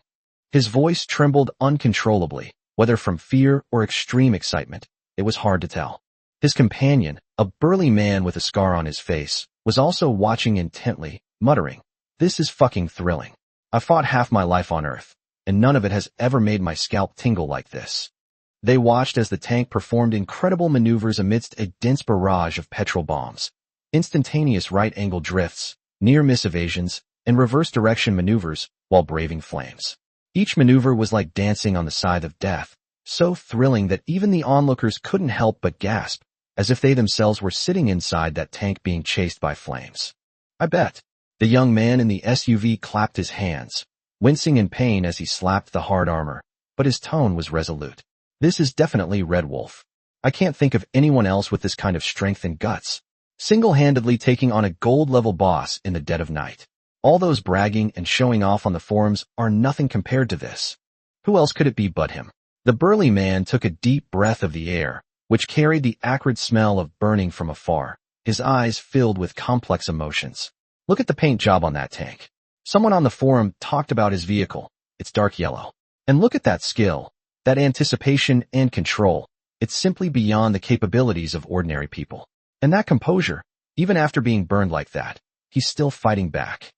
His voice trembled uncontrollably, whether from fear or extreme excitement. It was hard to tell. His companion, a burly man with a scar on his face, was also watching intently, muttering, "This is fucking thrilling. I fought half my life on Earth, and none of it has ever made my scalp tingle like this." They watched as the tank performed incredible maneuvers amidst a dense barrage of petrol bombs, instantaneous right-angle drifts, near-miss evasions, and reverse-direction maneuvers while braving flames. Each maneuver was like dancing on the side of death, so thrilling that even the onlookers couldn't help but gasp, as if they themselves were sitting inside that tank being chased by flames. "I bet." The young man in the SUV clapped his hands, wincing in pain as he slapped the hard armor, but his tone was resolute. "This is definitely Red Wolf. I can't think of anyone else with this kind of strength and guts, single-handedly taking on a gold-level boss in the dead of night. All those bragging and showing off on the forums are nothing compared to this. Who else could it be but him?" The burly man took a deep breath of the air, which carried the acrid smell of burning from afar, his eyes filled with complex emotions. "Look at the paint job on that tank. Someone on the forum talked about his vehicle. It's dark yellow. And look at that skill, that anticipation and control. It's simply beyond the capabilities of ordinary people. And that composure, even after being burned like that, he's still fighting back."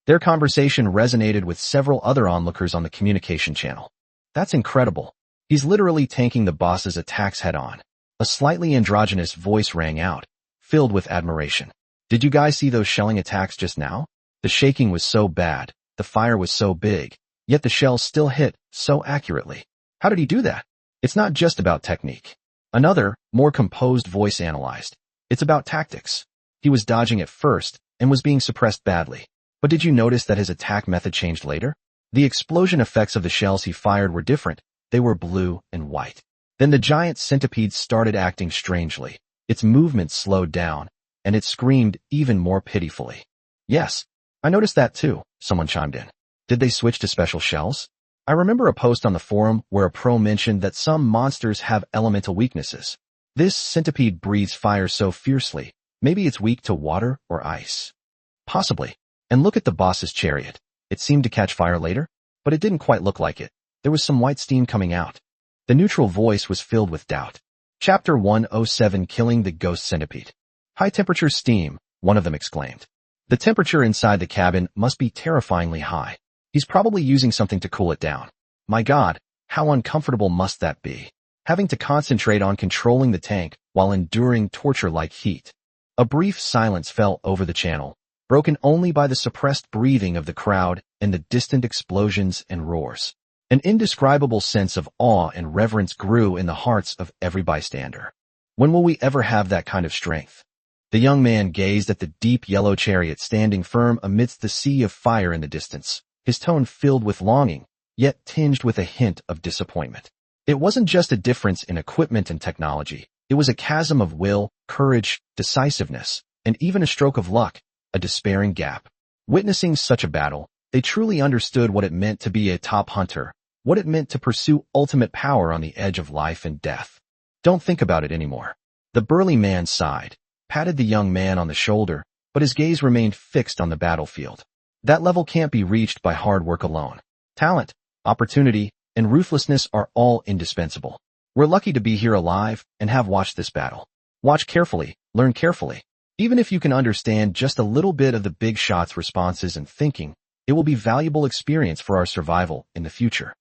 Their conversation resonated with several other onlookers on the communication channel. "That's incredible. He's literally tanking the boss's attacks head-on." A slightly androgynous voice rang out, filled with admiration. "Did you guys see those shelling attacks just now? The shaking was so bad, the fire was so big, yet the shells still hit so accurately. How did he do that?" "It's not just about technique." Another, more composed voice analyzed. "It's about tactics. He was dodging at first and was being suppressed badly. But did you notice that his attack method changed later? The explosion effects of the shells he fired were different. They were blue and white. Then the giant centipede started acting strangely. Its movements slowed down, and it screamed even more pitifully." "Yes, I noticed that too," someone chimed in. "Did they switch to special shells? I remember a post on the forum where a pro mentioned that some monsters have elemental weaknesses. This centipede breathes fire so fiercely, maybe it's weak to water or ice." "Possibly. And look at the boss's chariot. It seemed to catch fire later, but it didn't quite look like it. There was some white steam coming out." The neutral voice was filled with doubt. Chapter 107, Killing the Ghost Centipede. "High-temperature steam," one of them exclaimed. "The temperature inside the cabin must be terrifyingly high. He's probably using something to cool it down. My God, how uncomfortable must that be? Having to concentrate on controlling the tank while enduring torture-like heat." A brief silence fell over the channel, broken only by the suppressed breathing of the crowd and the distant explosions and roars. An indescribable sense of awe and reverence grew in the hearts of every bystander. When will we ever have that kind of strength? The young man gazed at the deep yellow chariot standing firm amidst the sea of fire in the distance, his tone filled with longing, yet tinged with a hint of disappointment. It wasn't just a difference in equipment and technology. It was a chasm of will, courage, decisiveness, and even a stroke of luck, a despairing gap. Witnessing such a battle, they truly understood what it meant to be a top hunter, what it meant to pursue ultimate power on the edge of life and death. "Don't think about it anymore." The burly man sighed, patted the young man on the shoulder, but his gaze remained fixed on the battlefield. "That level can't be reached by hard work alone. Talent, opportunity, and ruthlessness are all indispensable. We're lucky to be here alive and have watched this battle. Watch carefully, learn carefully. Even if you can understand just a little bit of the big shot's responses and thinking, it will be valuable experience for our survival in the future."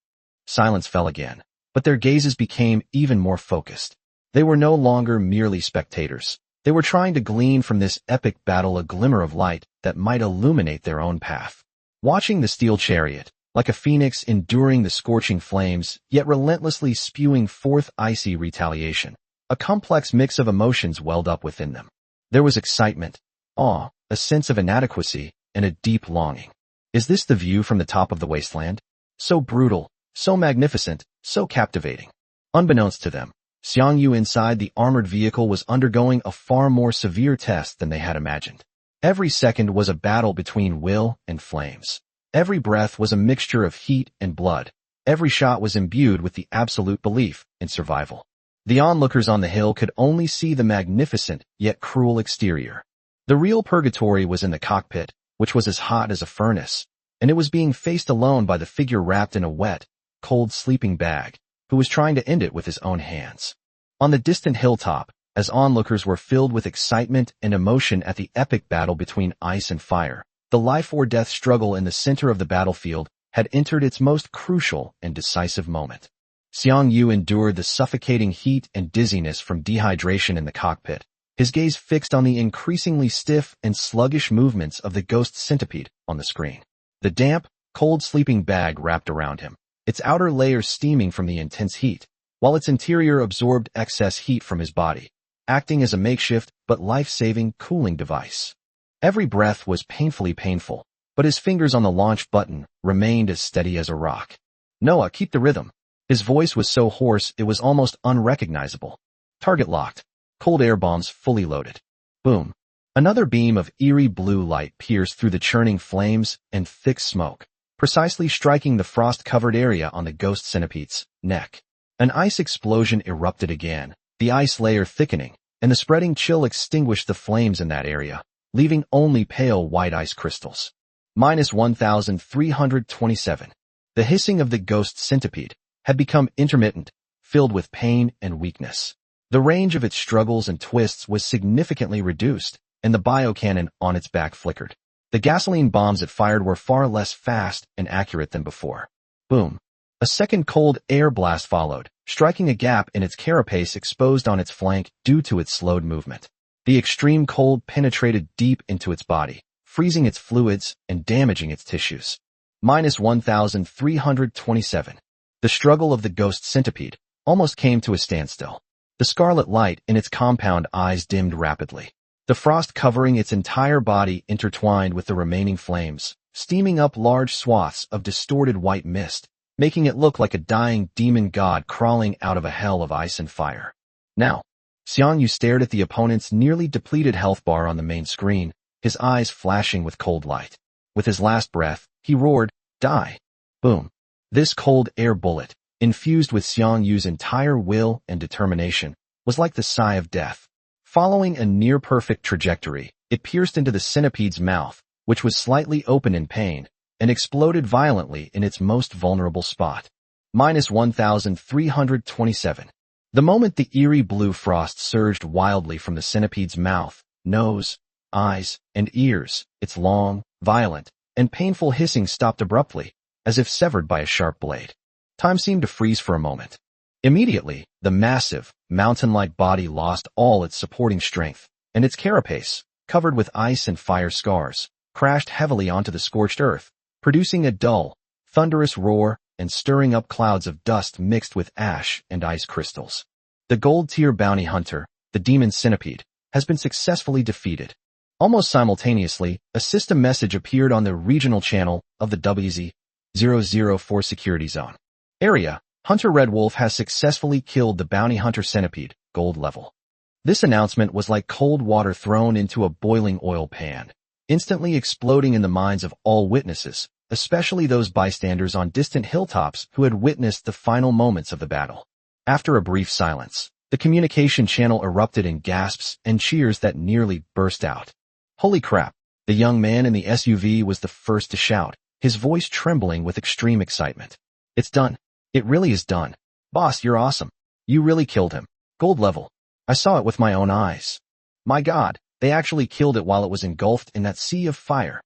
Silence fell again, but their gazes became even more focused. They were no longer merely spectators. They were trying to glean from this epic battle a glimmer of light that might illuminate their own path. Watching the steel chariot, like a phoenix enduring the scorching flames, yet relentlessly spewing forth icy retaliation, a complex mix of emotions welled up within them. There was excitement, awe, a sense of inadequacy, and a deep longing. Is this the view from the top of the wasteland? So brutal, so magnificent, so captivating. Unbeknownst to them, Xiang Yu inside the armored vehicle was undergoing a far more severe test than they had imagined. Every second was a battle between will and flames. Every breath was a mixture of heat and blood. Every shot was imbued with the absolute belief in survival. The onlookers on the hill could only see the magnificent yet cruel exterior. The real purgatory was in the cockpit, which was as hot as a furnace, and it was being faced alone by the figure wrapped in a wet, cold sleeping bag, who was trying to end it with his own hands. On the distant hilltop, as onlookers were filled with excitement and emotion at the epic battle between ice and fire, the life-or-death struggle in the center of the battlefield had entered its most crucial and decisive moment. Xiang Yu endured the suffocating heat and dizziness from dehydration in the cockpit, his gaze fixed on the increasingly stiff and sluggish movements of the ghost centipede on the screen. The damp, cold sleeping bag wrapped around him, its outer layer steaming from the intense heat, while its interior absorbed excess heat from his body, acting as a makeshift but life-saving cooling device. Every breath was painfully painful, but his fingers on the launch button remained as steady as a rock. "Noah, keep the rhythm." His voice was so hoarse it was almost unrecognizable. Target locked. Cold air bombs fully loaded. Boom. Another beam of eerie blue light pierced through the churning flames and thick smoke, precisely striking the frost-covered area on the ghost centipede's neck. An ice explosion erupted again, the ice layer thickening, and the spreading chill extinguished the flames in that area, leaving only pale white ice crystals. -1327. The hissing of the ghost centipede had become intermittent, filled with pain and weakness. The range of its struggles and twists was significantly reduced, and the biocannon on its back flickered. The gasoline bombs it fired were far less fast and accurate than before. Boom. A second cold air blast followed, striking a gap in its carapace exposed on its flank due to its slowed movement. The extreme cold penetrated deep into its body, freezing its fluids and damaging its tissues. -1327. The struggle of the ghost centipede almost came to a standstill. The scarlet light in its compound eyes dimmed rapidly. The frost covering its entire body intertwined with the remaining flames, steaming up large swaths of distorted white mist, making it look like a dying demon god crawling out of a hell of ice and fire. Now, Xiang Yu stared at the opponent's nearly depleted health bar on the main screen, his eyes flashing with cold light. With his last breath, he roared, "Die!" Boom. This cold air bullet, infused with Xiang Yu's entire will and determination, was like the sigh of death. Following a near-perfect trajectory, it pierced into the centipede's mouth, which was slightly open in pain, and exploded violently in its most vulnerable spot. -1327. The moment the eerie blue frost surged wildly from the centipede's mouth, nose, eyes, and ears, its long, violent, and painful hissing stopped abruptly, as if severed by a sharp blade. Time seemed to freeze for a moment. Immediately, the massive, mountain-like body lost all its supporting strength, and its carapace, covered with ice and fire scars, crashed heavily onto the scorched earth, producing a dull, thunderous roar and stirring up clouds of dust mixed with ash and ice crystals. The gold-tier bounty hunter, the demon centipede, has been successfully defeated. Almost simultaneously, a system message appeared on the regional channel of the WZ-004 security zone. Area, Hunter Red Wolf has successfully killed the bounty hunter centipede, gold level. This announcement was like cold water thrown into a boiling oil pan, instantly exploding in the minds of all witnesses, especially those bystanders on distant hilltops who had witnessed the final moments of the battle. After a brief silence, the communication channel erupted in gasps and cheers that nearly burst out. "Holy crap!" The young man in the SUV was the first to shout, his voice trembling with extreme excitement. "It's done. It really is done. Boss, you're awesome. You really killed him. Gold level. I saw it with my own eyes. My God, they actually killed it while it was engulfed in that sea of fire."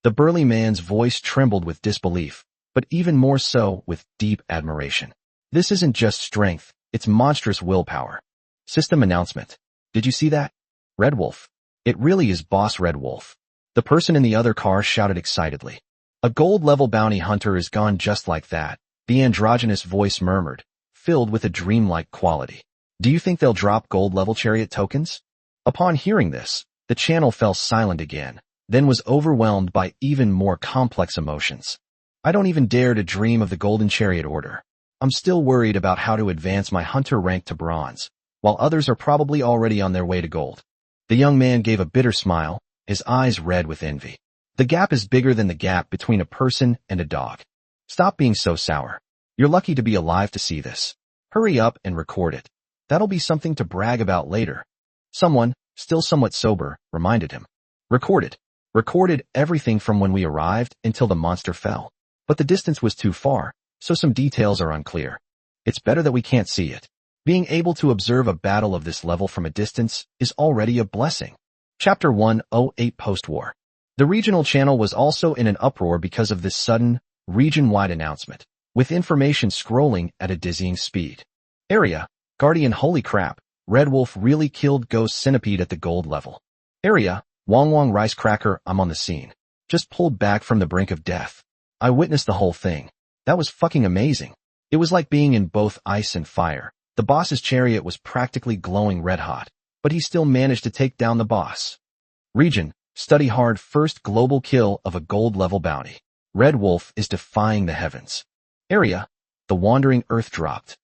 The burly man's voice trembled with disbelief, but even more so with deep admiration. This isn't just strength, it's monstrous willpower. System announcement. Did you see that? Red Wolf. It really is Boss Red Wolf. The person in the other car shouted excitedly. A gold-level bounty hunter is gone just like that, the androgynous voice murmured, filled with a dreamlike quality. Do you think they'll drop gold-level chariot tokens? Upon hearing this, The channel fell silent again, then was overwhelmed by even more complex emotions. I don't even dare to dream of the Golden Chariot Order. I'm still worried about how to advance my hunter rank to bronze, while others are probably already on their way to gold. The young man gave a bitter smile, his eyes red with envy. The gap is bigger than the gap between a person and a dog. Stop being so sour. You're lucky to be alive to see this. Hurry up and record it. That'll be something to brag about later. Someone, still somewhat sober, reminded him. Recorded. Recorded everything from when we arrived until the monster fell. But the distance was too far, so some details are unclear. It's better that we can't see it. Being able to observe a battle of this level from a distance is already a blessing. Chapter 108 Post-War. The regional channel was also in an uproar because of this sudden, region-wide announcement, with information scrolling at a dizzying speed. Area, Guardian holy crap, Red Wolf really killed Ghost Centipede at the gold level. Area, Wong Wong Rice Cracker, I'm on the scene. Just pulled back from the brink of death. I witnessed the whole thing. That was fucking amazing. It was like being in both ice and fire. The boss's chariot was practically glowing red hot, but he still managed to take down the boss. Region, study hard, first global kill of a gold level bounty. Red Wolf is defying the heavens. Area, the wandering earth dropped.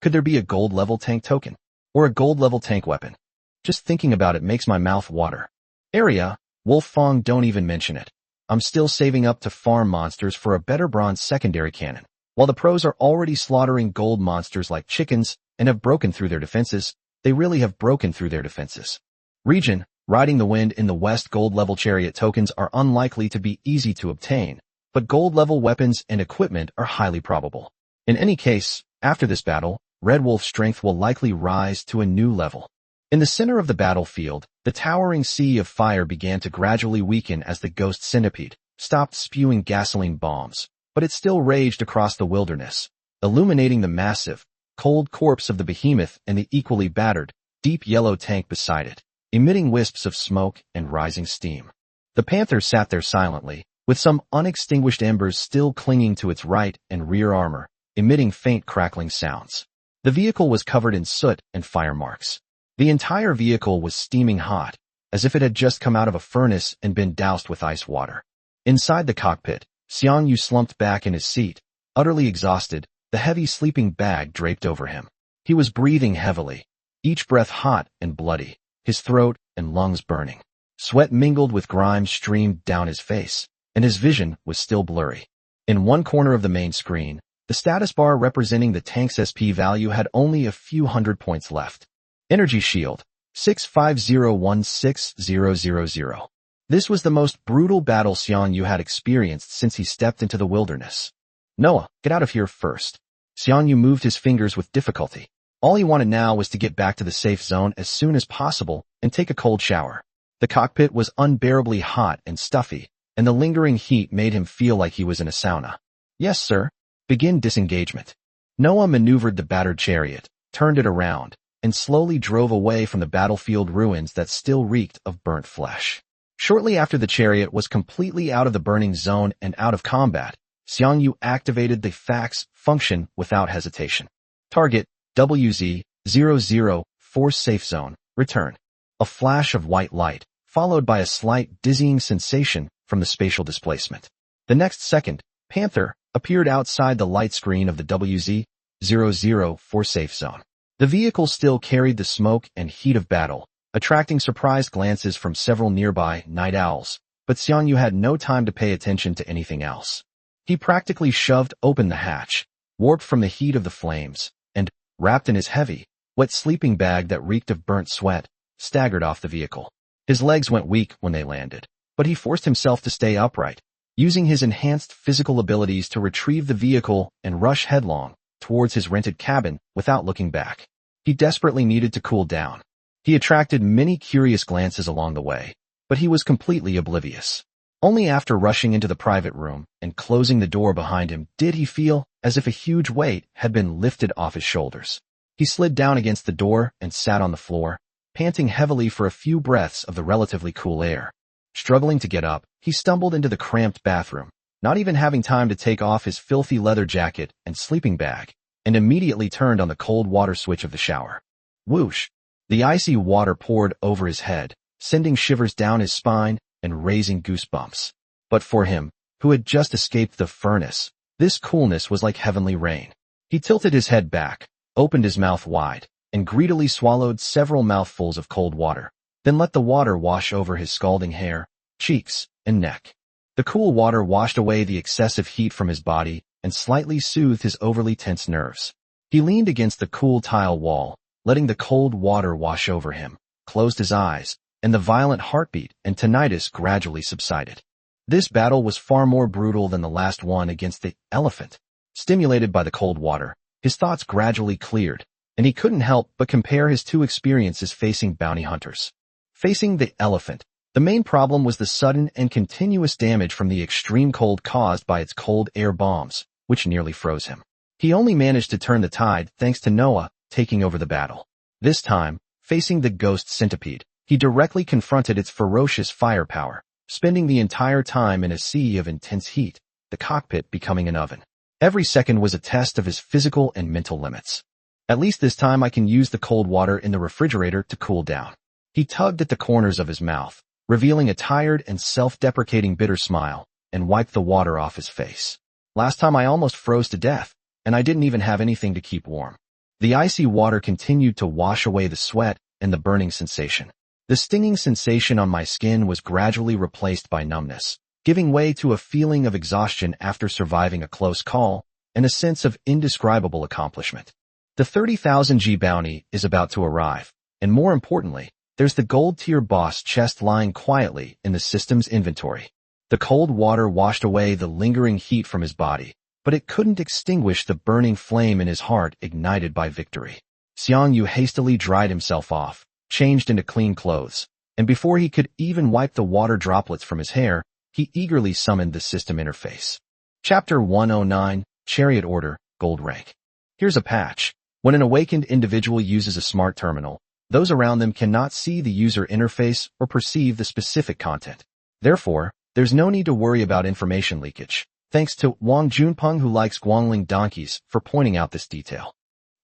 Could there be a gold level tank token? Or a gold level tank weapon? Just thinking about it makes my mouth water. Area, Wolf Fong, don't even mention it. I'm still saving up to farm monsters for a better bronze secondary cannon. While the pros are already slaughtering gold monsters like chickens and have broken through their defenses, they really have broken through their defenses. Region, riding the wind in the west, gold level chariot tokens are unlikely to be easy to obtain, but gold level weapons and equipment are highly probable. In any case, after this battle, Red Wolf's strength will likely rise to a new level. In the center of the battlefield, the towering sea of fire began to gradually weaken as the Ghost Centipede stopped spewing gasoline bombs, but it still raged across the wilderness, illuminating the massive, cold corpse of the behemoth and the equally battered, deep yellow tank beside it, emitting wisps of smoke and rising steam. The Panther sat there silently, with some unextinguished embers still clinging to its right and rear armor, emitting faint crackling sounds. The vehicle was covered in soot and fire marks. The entire vehicle was steaming hot, as if it had just come out of a furnace and been doused with ice water. Inside the cockpit, Xiang Yu slumped back in his seat, utterly exhausted, the heavy sleeping bag draped over him. He was breathing heavily, each breath hot and bloody, his throat and lungs burning. Sweat mingled with grime streamed down his face, and his vision was still blurry. In one corner of the main screen, the status bar representing the tank's SP value had only a few hundred points left. Energy shield, 65016,000. This was the most brutal battle Xiang Yu had experienced since he stepped into the wilderness. Noah, get out of here first. Xiang Yu moved his fingers with difficulty. All he wanted now was to get back to the safe zone as soon as possible and take a cold shower. The cockpit was unbearably hot and stuffy, and the lingering heat made him feel like he was in a sauna. Yes, sir. Begin disengagement. Noah maneuvered the battered chariot, turned it around, and slowly drove away from the battlefield ruins that still reeked of burnt flesh. Shortly after the chariot was completely out of the burning zone and out of combat, Xiang Yu activated the fax function without hesitation. Target, WZ-00, Force Safe Zone, return. A flash of white light, followed by a slight dizzying sensation from the spatial displacement. The next second, Panther appeared outside the light screen of the WZ-00 Force Safe Zone. The vehicle still carried the smoke and heat of battle, attracting surprised glances from several nearby night owls, but Xiang Yu had no time to pay attention to anything else. He practically shoved open the hatch, warped from the heat of the flames, and, wrapped in his heavy, wet sleeping bag that reeked of burnt sweat, staggered off the vehicle. His legs went weak when they landed, but he forced himself to stay upright, using his enhanced physical abilities to retrieve the vehicle and rush headlong towards his rented cabin without looking back. He desperately needed to cool down. He attracted many curious glances along the way, but he was completely oblivious. Only after rushing into the private room and closing the door behind him did he feel as if a huge weight had been lifted off his shoulders. He slid down against the door and sat on the floor, panting heavily for a few breaths of the relatively cool air. Struggling to get up, he stumbled into the cramped bathroom, not even having time to take off his filthy leather jacket and sleeping bag, and immediately turned on the cold water switch of the shower. Whoosh! The icy water poured over his head, sending shivers down his spine and raising goosebumps. But for him, who had just escaped the furnace, this coolness was like heavenly rain. He tilted his head back, opened his mouth wide, and greedily swallowed several mouthfuls of cold water, then let the water wash over his scalding hair, cheeks, and neck. The cool water washed away the excessive heat from his body and slightly soothed his overly tense nerves. He leaned against the cool tile wall, letting the cold water wash over him, closed his eyes, and the violent heartbeat and tinnitus gradually subsided. This battle was far more brutal than the last one against the elephant. Stimulated by the cold water, his thoughts gradually cleared, and he couldn't help but compare his two experiences facing bounty hunters. Facing the elephant, the main problem was the sudden and continuous damage from the extreme cold caused by its cold air bombs, which nearly froze him. He only managed to turn the tide thanks to Noah taking over the battle. This time, facing the ghost centipede, he directly confronted its ferocious firepower, spending the entire time in a sea of intense heat, the cockpit becoming an oven. Every second was a test of his physical and mental limits. At least this time I can use the cold water in the refrigerator to cool down. He tugged at the corners of his mouth, revealing a tired and self-deprecating bitter smile, and wiped the water off his face. Last time I almost froze to death, and I didn't even have anything to keep warm. The icy water continued to wash away the sweat and the burning sensation. The stinging sensation on my skin was gradually replaced by numbness, giving way to a feeling of exhaustion after surviving a close call and a sense of indescribable accomplishment. The 30,000 G bounty is about to arrive, and more importantly, there's the gold-tier boss chest lying quietly in the system's inventory. The cold water washed away the lingering heat from his body, but it couldn't extinguish the burning flame in his heart ignited by victory. Xiang Yu hastily dried himself off, changed into clean clothes, and before he could even wipe the water droplets from his hair, he eagerly summoned the system interface. Chapter 109, Chariot Order, Gold Rank. Here's a patch. When an awakened individual uses a smart terminal, those around them cannot see the user interface or perceive the specific content. Therefore, there's no need to worry about information leakage. Thanks to Wang Junpeng, who likes Guangling donkeys, for pointing out this detail.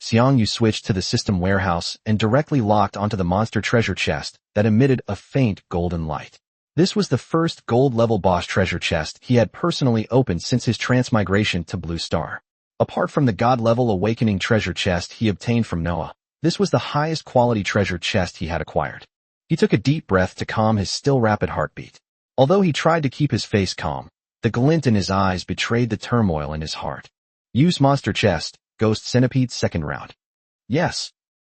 Xiang Yu switched to the system warehouse and directly locked onto the monster treasure chest that emitted a faint golden light. This was the first gold-level boss treasure chest he had personally opened since his transmigration to Blue Star. Apart from the god-level awakening treasure chest he obtained from Noah, this was the highest quality treasure chest he had acquired. He took a deep breath to calm his still rapid heartbeat. Although he tried to keep his face calm, the glint in his eyes betrayed the turmoil in his heart. Use monster chest, ghost centipede second round. Yes.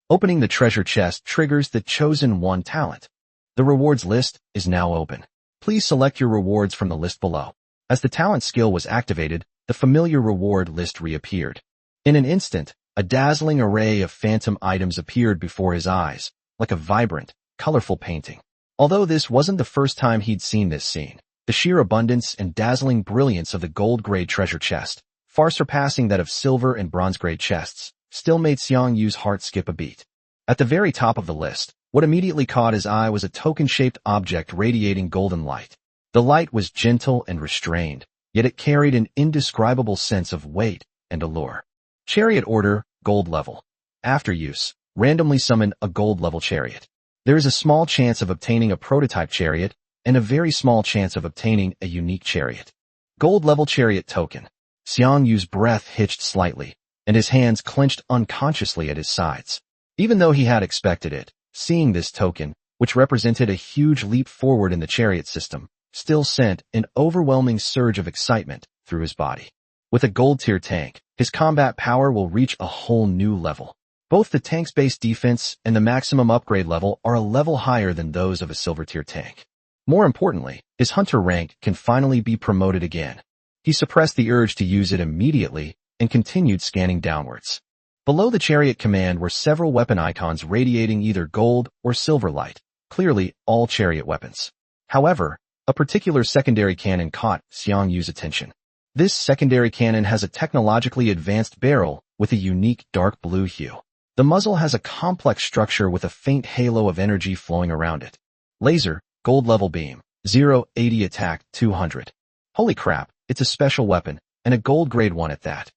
Opening the treasure chest triggers the chosen one talent. The rewards list is now open. Please select your rewards from the list below. As the talent skill was activated, the familiar reward list reappeared. In an instant, a dazzling array of phantom items appeared before his eyes, like a vibrant, colorful painting. Although this wasn't the first time he'd seen this scene, the sheer abundance and dazzling brilliance of the gold-grade treasure chest, far surpassing that of silver and bronze-grade chests, still made Xiang Yu's heart skip a beat. At the very top of the list, what immediately caught his eye was a token-shaped object radiating golden light. The light was gentle and restrained, yet it carried an indescribable sense of weight and allure. Chariot Order, Gold Level. After use, randomly summon a gold-level chariot. There is a small chance of obtaining a prototype chariot, and a very small chance of obtaining a unique chariot. Gold-level chariot token. Xiang Yu's breath hitched slightly, and his hands clenched unconsciously at his sides. Even though he had expected it, seeing this token, which represented a huge leap forward in the chariot system, still sent an overwhelming surge of excitement through his body. With a gold-tier tank, his combat power will reach a whole new level. Both the tank's base defense and the maximum upgrade level are a level higher than those of a silver-tier tank. More importantly, his hunter rank can finally be promoted again. He suppressed the urge to use it immediately and continued scanning downwards. Below the chariot command were several weapon icons radiating either gold or silver light, clearly all chariot weapons. However, a particular secondary cannon caught Xiang Yu's attention. This secondary cannon has a technologically advanced barrel with a unique dark blue hue. The muzzle has a complex structure with a faint halo of energy flowing around it. Laser, gold level beam, 0-80 attack, 200. Holy crap, it's a special weapon, and a gold grade one at that.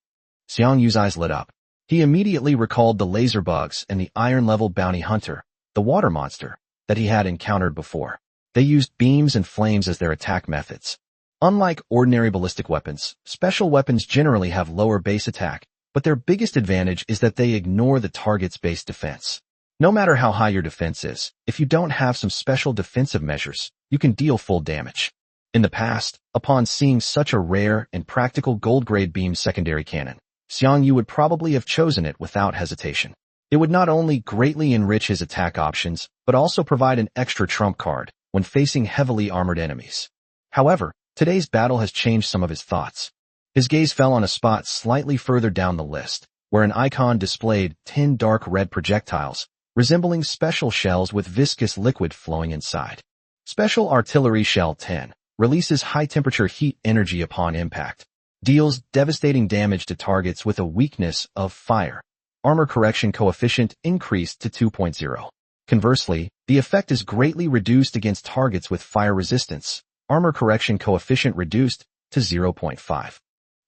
Xiang Yu's eyes lit up. He immediately recalled the laser bugs and the iron level bounty hunter, the water monster, that he had encountered before. They used beams and flames as their attack methods. Unlike ordinary ballistic weapons, special weapons generally have lower base attack, but their biggest advantage is that they ignore the target's base defense. No matter how high your defense is, if you don't have some special defensive measures, you can deal full damage. In the past, upon seeing such a rare and practical gold-grade beam secondary cannon, Xiang Yu would probably have chosen it without hesitation. It would not only greatly enrich his attack options, but also provide an extra trump card when facing heavily armored enemies. However, today's battle has changed some of his thoughts. His gaze fell on a spot slightly further down the list, where an icon displayed 10 dark red projectiles, resembling special shells with viscous liquid flowing inside. Special Artillery Shell 10 releases high-temperature heat energy upon impact, deals devastating damage to targets with a weakness of fire. Armor correction coefficient increased to 2.0. Conversely, the effect is greatly reduced against targets with fire resistance. Armor correction coefficient reduced to 0.5.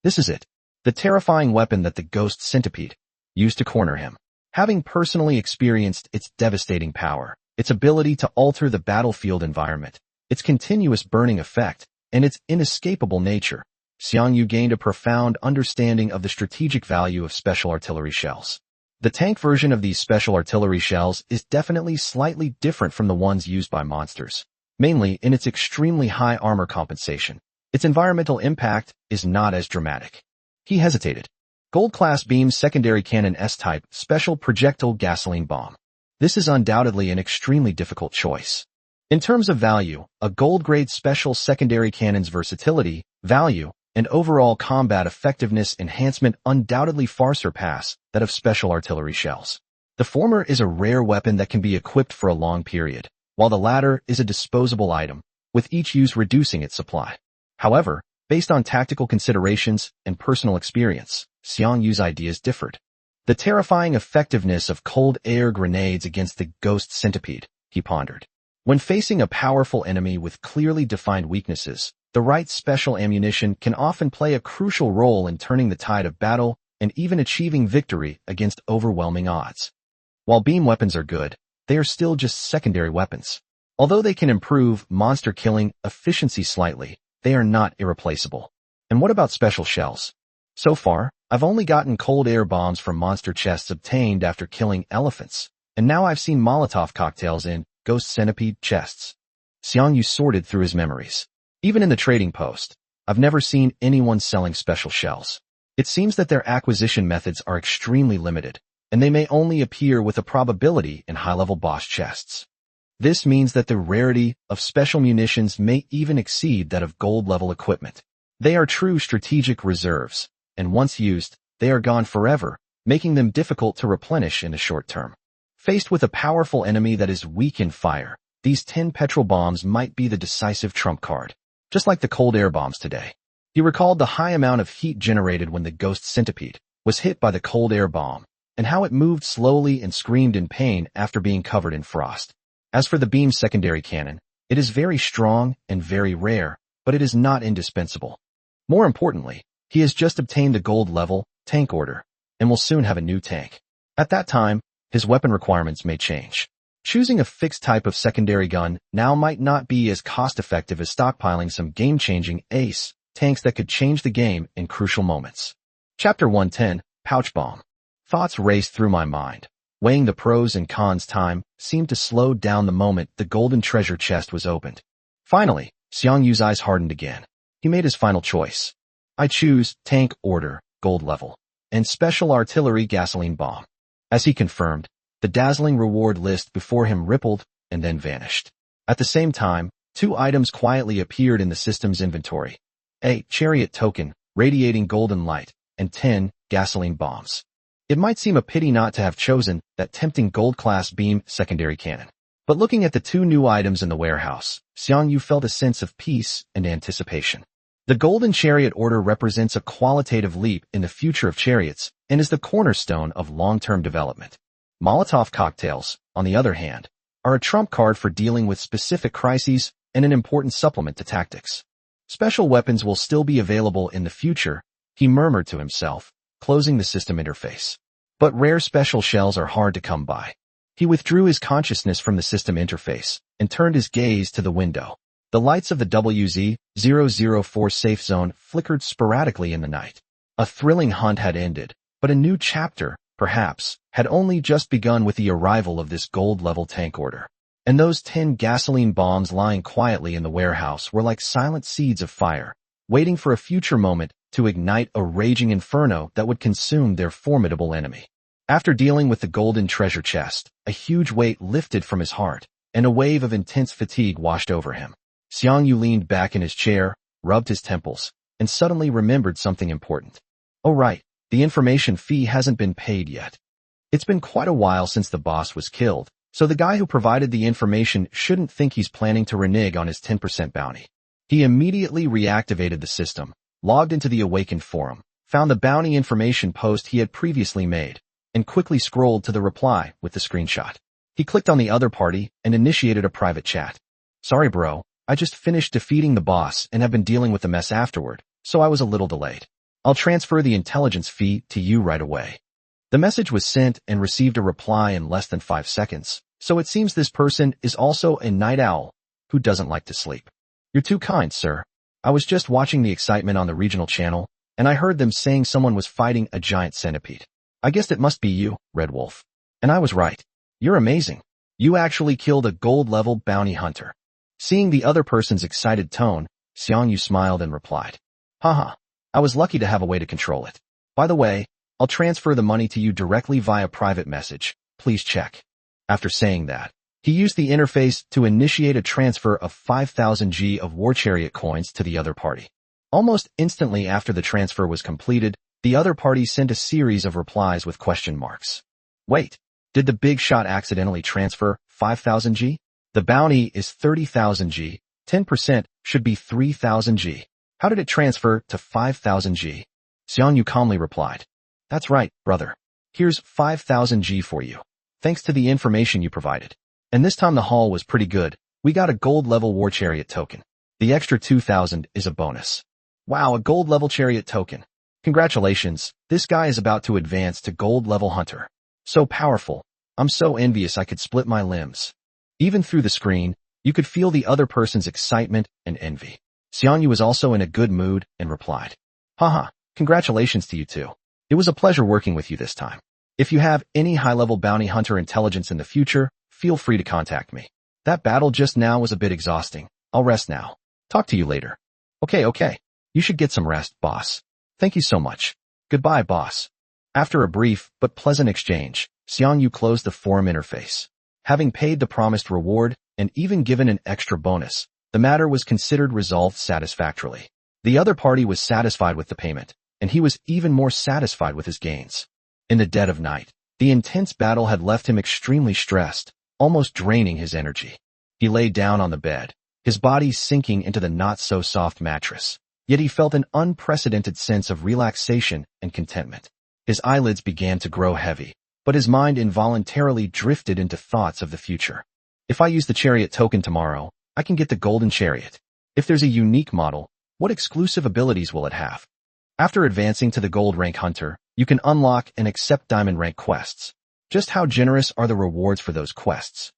This is it, the terrifying weapon that the Ghost Centipede used to corner him. Having personally experienced its devastating power, its ability to alter the battlefield environment, its continuous burning effect, and its inescapable nature, Xiang Yu gained a profound understanding of the strategic value of special artillery shells. The tank version of these special artillery shells is definitely slightly different from the ones used by monsters, mainly in its extremely high armor compensation. Its environmental impact is not as dramatic. He hesitated. Gold-class beam secondary cannon S-type special projectile gasoline bomb. This is undoubtedly an extremely difficult choice. In terms of value, a gold-grade special secondary cannon's versatility, value, and overall combat effectiveness enhancement undoubtedly far surpass that of special artillery shells. The former is a rare weapon that can be equipped for a long period, while the latter is a disposable item, with each use reducing its supply. However, based on tactical considerations and personal experience, Xiang Yu's ideas differed. The terrifying effectiveness of cold air grenades against the Ghost Centipede, he pondered. When facing a powerful enemy with clearly defined weaknesses, the right special ammunition can often play a crucial role in turning the tide of battle and even achieving victory against overwhelming odds. While beam weapons are good, they are still just secondary weapons. Although they can improve monster killing efficiency slightly, they are not irreplaceable. And what about special shells? So far, I've only gotten cold air bombs from monster chests obtained after killing elephants, and now I've seen Molotov cocktails in Ghost Centipede chests. Xiang Yu sorted through his memories. Even in the trading post, I've never seen anyone selling special shells. It seems that their acquisition methods are extremely limited, and they may only appear with a probability in high-level boss chests. This means that the rarity of special munitions may even exceed that of gold-level equipment. They are true strategic reserves, and once used, they are gone forever, making them difficult to replenish in the short term. Faced with a powerful enemy that is weak in fire, these 10 petrol bombs might be the decisive trump card. Just like the cold air bombs today. He recalled the high amount of heat generated when the Ghost Centipede was hit by the cold air bomb, and how it moved slowly and screamed in pain after being covered in frost. As for the beam secondary cannon, it is very strong and very rare, but it is not indispensable. More importantly, he has just obtained the gold-level tank order, and will soon have a new tank. At that time, his weapon requirements may change. Choosing a fixed type of secondary gun now might not be as cost-effective as stockpiling some game-changing ace tanks that could change the game in crucial moments. Chapter 110, Pouch Bomb. Thoughts raced through my mind. Weighing the pros and cons, time seemed to slow down the moment the golden treasure chest was opened. Finally, Xiang Yu's eyes hardened again. He made his final choice. I choose tank order, gold level, and special artillery gasoline bomb. As he confirmed, the dazzling reward list before him rippled and then vanished. At the same time, 2 items quietly appeared in the system's inventory. A Chariot token, radiating golden light, and 10 gasoline bombs. It might seem a pity not to have chosen that tempting gold-class beam secondary cannon. But looking at the 2 new items in the warehouse, Xiang Yu felt a sense of peace and anticipation. The Golden Chariot Order represents a qualitative leap in the future of chariots and is the cornerstone of long-term development. Molotov cocktails, on the other hand, are a trump card for dealing with specific crises and an important supplement to tactics. Special weapons will still be available in the future, he murmured to himself, closing the system interface. But rare special shells are hard to come by. He withdrew his consciousness from the system interface and turned his gaze to the window. The lights of the WZ-004 safe zone flickered sporadically in the night. A thrilling hunt had ended, but a new chapter, perhaps, had only just begun with the arrival of this gold-level tank order. And those 10 gasoline bombs lying quietly in the warehouse were like silent seeds of fire, waiting for a future moment to ignite a raging inferno that would consume their formidable enemy. After dealing with the golden treasure chest, a huge weight lifted from his heart, and a wave of intense fatigue washed over him. Xiang Yu leaned back in his chair, rubbed his temples, and suddenly remembered something important. Oh right, the information fee hasn't been paid yet. It's been quite a while since the boss was killed, so the guy who provided the information shouldn't think he's planning to renege on his 10% bounty. He immediately reactivated the system, logged into the Awakened forum, found the bounty information post he had previously made, and quickly scrolled to the reply with the screenshot. He clicked on the other party and initiated a private chat. Sorry bro, I just finished defeating the boss and have been dealing with the mess afterward, so I was a little delayed. I'll transfer the intelligence fee to you right away. The message was sent and received a reply in less than 5 seconds, so it seems this person is also a night owl who doesn't like to sleep. You're too kind, sir. I was just watching the excitement on the regional channel, and I heard them saying someone was fighting a giant centipede. I guessed it must be you, Red Wolf. And I was right. You're amazing. You actually killed a gold-level bounty hunter. Seeing the other person's excited tone, Xiang Yu smiled and replied, Haha, I was lucky to have a way to control it. By the way, I'll transfer the money to you directly via private message. Please check. After saying that, he used the interface to initiate a transfer of 5,000 G of War Chariot coins to the other party. Almost instantly after the transfer was completed, the other party sent a series of replies with question marks. Wait, did the big shot accidentally transfer 5,000 G? The bounty is 30,000 G, 10% should be 3,000 G. How did it transfer to 5,000 G? Xiang Yu calmly replied, That's right, brother. Here's 5,000 G for you. Thanks to the information you provided. And this time the haul was pretty good. We got a gold-level War Chariot token. The extra 2,000 is a bonus. Wow, a gold-level Chariot token. Congratulations, this guy is about to advance to gold-level Hunter. So powerful. I'm so envious I could split my limbs. Even through the screen, you could feel the other person's excitement and envy. Xiang Yu was also in a good mood and replied, Haha, congratulations to you too. It was a pleasure working with you this time. If you have any high-level bounty hunter intelligence in the future, feel free to contact me. That battle just now was a bit exhausting. I'll rest now. Talk to you later. Okay. You should get some rest, boss. Thank you so much. Goodbye, boss. After a brief but pleasant exchange, Xiang Yu closed the forum interface. Having paid the promised reward and even given an extra bonus, the matter was considered resolved satisfactorily. The other party was satisfied with the payment, and he was even more satisfied with his gains. In the dead of night, the intense battle had left him extremely stressed, almost draining his energy. He lay down on the bed, his body sinking into the not-so-soft mattress, yet he felt an unprecedented sense of relaxation and contentment. His eyelids began to grow heavy, but his mind involuntarily drifted into thoughts of the future. If I use the Chariot token tomorrow, I can get the Golden Chariot. If there's a unique model, what exclusive abilities will it have? After advancing to the Gold Rank Hunter, you can unlock and accept Diamond Rank quests. Just how generous are the rewards for those quests?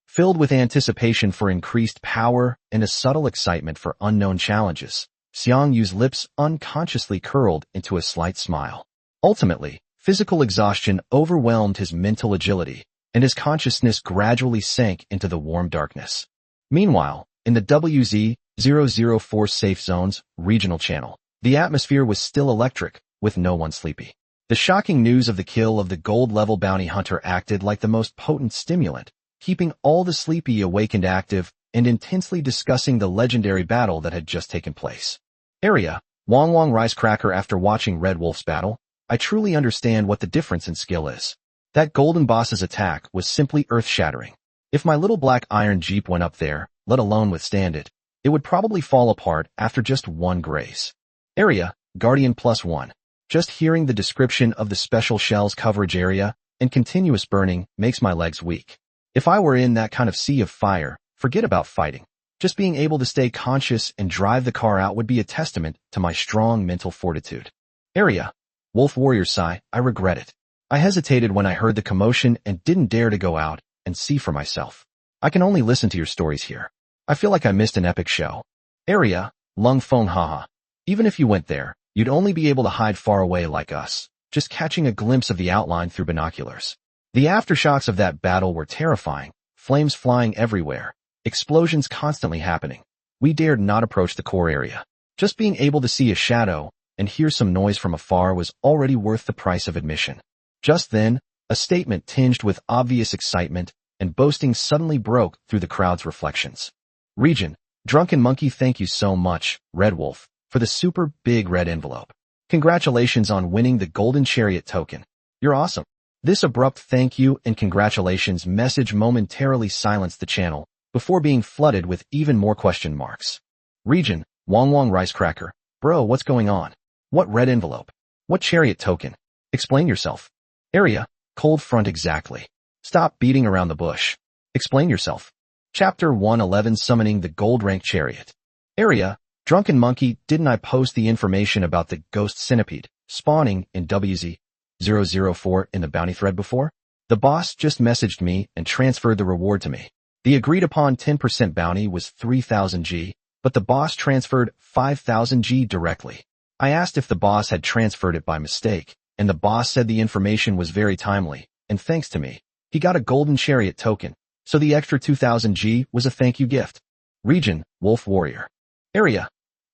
Filled with anticipation for increased power and a subtle excitement for unknown challenges, Xiang Yu's lips unconsciously curled into a slight smile. Ultimately, physical exhaustion overwhelmed his mental agility, and his consciousness gradually sank into the warm darkness. Meanwhile, in the WZ-004 Safe Zone's regional channel, the atmosphere was still electric, with no one sleepy. The shocking news of the kill of the gold-level bounty hunter acted like the most potent stimulant, keeping all the sleepy awakened active and intensely discussing the legendary battle that had just taken place. Area, Wong Wong Rice Cracker. After watching Red Wolf's battle, I truly understand what the difference in skill is. That golden boss's attack was simply earth-shattering. If my little black iron jeep went up there, let alone withstand it, it would probably fall apart after just one graze. Area, Guardian +1. Just hearing the description of the special shell's coverage area and continuous burning makes my legs weak. If I were in that kind of sea of fire, forget about fighting. Just being able to stay conscious and drive the car out would be a testament to my strong mental fortitude. Area, Wolf Warrior Sigh. I regret it. I hesitated when I heard the commotion and didn't dare to go out, and see for myself. I can only listen to your stories here. I feel like I missed an epic show. Area, Lung Feng haha. Even if you went there, you'd only be able to hide far away like us, just catching a glimpse of the outline through binoculars. The aftershocks of that battle were terrifying, flames flying everywhere, explosions constantly happening. We dared not approach the core area. Just being able to see a shadow and hear some noise from afar was already worth the price of admission. Just then, a statement tinged with obvious excitement and boasting suddenly broke through the crowd's reflections. Region, Drunken Monkey, thank you so much, Red Wolf, for the super big red envelope. Congratulations on winning the Golden Chariot token. You're awesome. This abrupt thank you and congratulations message momentarily silenced the channel before being flooded with even more question marks. Region, Wong Wong Rice Cracker, bro, what's going on? What red envelope? What chariot token? Explain yourself. Area, Cold Front exactly. Stop beating around the bush. Explain yourself. Chapter 111 Summoning the Gold Rank Chariot. Area, Drunken Monkey, didn't I post the information about the ghost centipede spawning in WZ004 in the bounty thread before? The boss just messaged me and transferred the reward to me. The agreed upon 10% bounty was 3000 G, but the boss transferred 5000 G directly. I asked if the boss had transferred it by mistake, and the boss said the information was very timely, and thanks to me, he got a Golden Chariot token, so the extra 2000 G was a thank you gift. Region, Wolf Warrior. Area,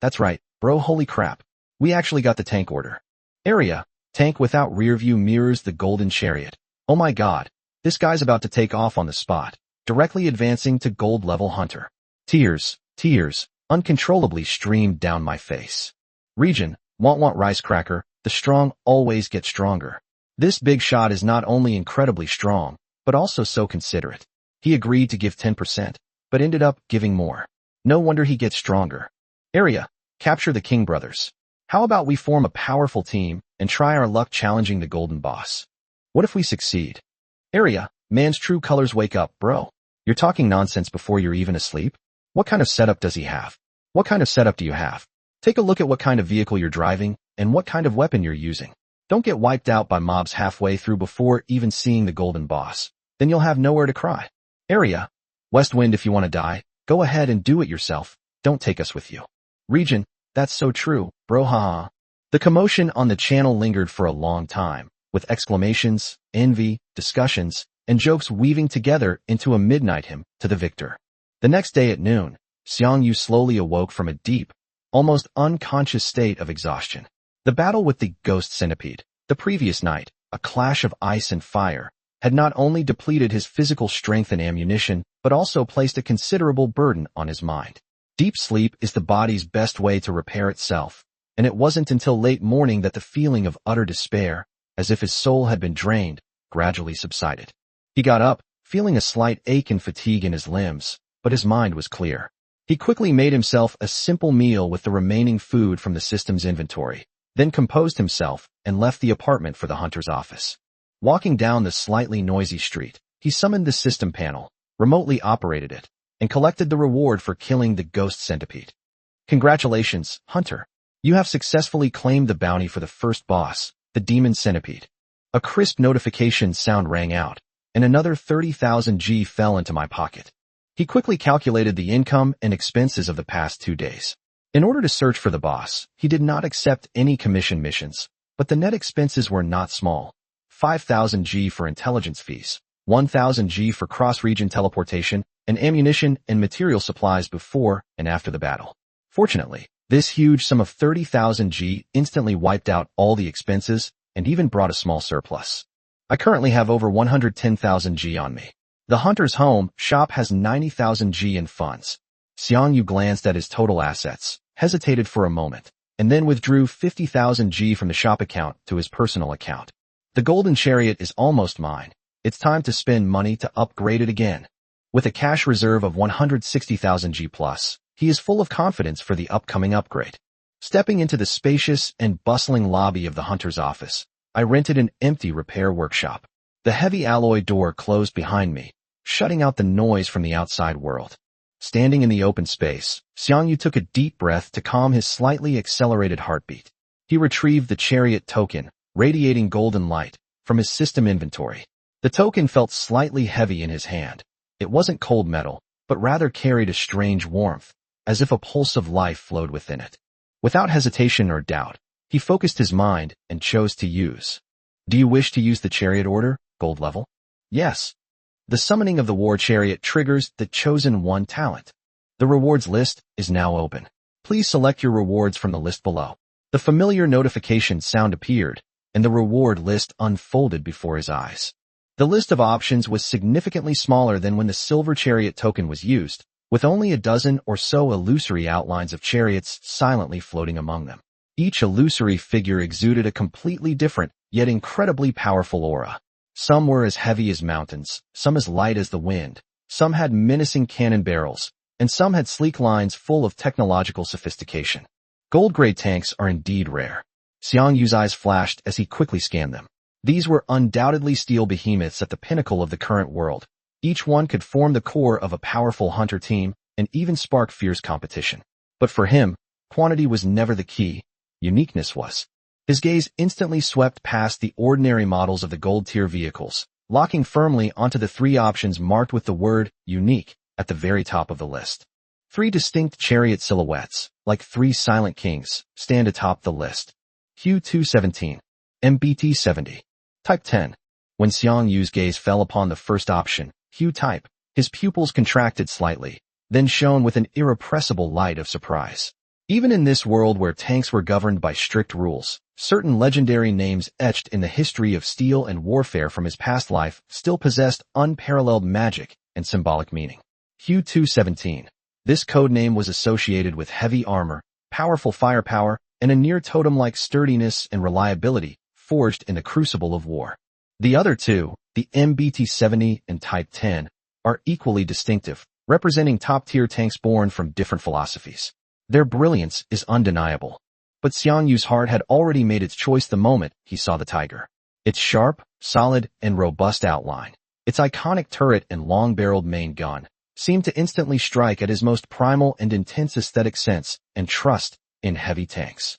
that's right, bro, holy crap. We actually got the tank order. Area, tank without rear view mirrors the Golden Chariot. Oh my god, this guy's about to take off on the spot, directly advancing to gold level hunter. Tears, uncontrollably streamed down my face. Region, Want Rice Cracker, the strong always get stronger. This big shot is not only incredibly strong, but also so considerate. He agreed to give 10%, but ended up giving more. No wonder he gets stronger. Area, Capture the King Brothers. How about we form a powerful team and try our luck challenging the Golden Boss? What if we succeed? Area, Man's true colors, wake up, bro. You're talking nonsense before you're even asleep? What kind of setup does he have? What kind of setup do you have? Take a look at what kind of vehicle you're driving and what kind of weapon you're using. Don't get wiped out by mobs halfway through before even seeing the Golden Boss. Then you'll have nowhere to cry. Area, West Wind, if you want to die, go ahead and do it yourself. Don't take us with you. Region, that's so true, bro, haha. The commotion on the channel lingered for a long time, with exclamations, envy, discussions, and jokes weaving together into a midnight hymn to the victor. The next day at noon, Xiang Yu slowly awoke from a deep, almost unconscious state of exhaustion. The battle with the ghost centipede, the previous night, a clash of ice and fire, had not only depleted his physical strength and ammunition, but also placed a considerable burden on his mind. Deep sleep is the body's best way to repair itself, and it wasn't until late morning that the feeling of utter despair, as if his soul had been drained, gradually subsided. He got up, feeling a slight ache and fatigue in his limbs, but his mind was clear. He quickly made himself a simple meal with the remaining food from the system's inventory, then composed himself and left the apartment for the hunter's office. Walking down the slightly noisy street, he summoned the system panel, remotely operated it, and collected the reward for killing the ghost centipede. Congratulations, Hunter. You have successfully claimed the bounty for the first boss, the demon centipede. A crisp notification sound rang out, and another 30,000 G fell into my pocket. He quickly calculated the income and expenses of the past 2 days. In order to search for the boss, he did not accept any commission missions, but the net expenses were not small. 5,000 G for intelligence fees, 1,000 G for cross-region teleportation, and ammunition and material supplies before and after the battle. Fortunately, this huge sum of 30,000 G instantly wiped out all the expenses and even brought a small surplus. I currently have over 110,000 G on me. The hunter's home shop has 90,000 G in funds. Xiang Yu glanced at his total assets, hesitated for a moment, and then withdrew 50,000 G from the shop account to his personal account. The Golden Chariot is almost mine. It's time to spend money to upgrade it again. With a cash reserve of 160,000 G plus, he is full of confidence for the upcoming upgrade. Stepping into the spacious and bustling lobby of the hunter's office, I rented an empty repair workshop. The heavy alloy door closed behind me, shutting out the noise from the outside world. Standing in the open space, Xiang Yu took a deep breath to calm his slightly accelerated heartbeat. He retrieved the chariot token, radiating golden light, from his system inventory. The token felt slightly heavy in his hand. It wasn't cold metal, but rather carried a strange warmth, as if a pulse of life flowed within it. Without hesitation or doubt, he focused his mind and chose to use. Do you wish to use the chariot order, gold level? Yes. The summoning of the war chariot triggers the chosen one talent. The rewards list is now open. Please select your rewards from the list below. The familiar notification sound appeared, and the reward list unfolded before his eyes. The list of options was significantly smaller than when the silver chariot token was used, with only a dozen or so illusory outlines of chariots silently floating among them. Each illusory figure exuded a completely different, yet incredibly powerful aura. Some were as heavy as mountains, some as light as the wind, some had menacing cannon barrels, and some had sleek lines full of technological sophistication. Gold-grade tanks are indeed rare. Xiang Yu's eyes flashed as he quickly scanned them. These were undoubtedly steel behemoths at the pinnacle of the current world. Each one could form the core of a powerful hunter team and even spark fierce competition. But for him, quantity was never the key. Uniqueness was. His gaze instantly swept past the ordinary models of the gold-tier vehicles, locking firmly onto the three options marked with the word unique at the very top of the list. Three distinct chariot silhouettes, like three silent kings, stand atop the list. Hu 217, MBT 70, Type 10. When Xiang Yu's gaze fell upon the first option, Hu type, his pupils contracted slightly, then shone with an irrepressible light of surprise. Even in this world where tanks were governed by strict rules, certain legendary names etched in the history of steel and warfare from his past life still possessed unparalleled magic and symbolic meaning. Hu 217. This codename was associated with heavy armor, powerful firepower, and a near totem-like sturdiness and reliability forged in the crucible of war. The other two, the MBT 70 and Type 10, are equally distinctive, representing top-tier tanks born from different philosophies. Their brilliance is undeniable. But Xiang Yu's heart had already made its choice the moment he saw the Tiger. Its sharp, solid, and robust outline, its iconic turret and long-barreled main gun, seemed to instantly strike at his most primal and intense aesthetic sense and trust in heavy tanks.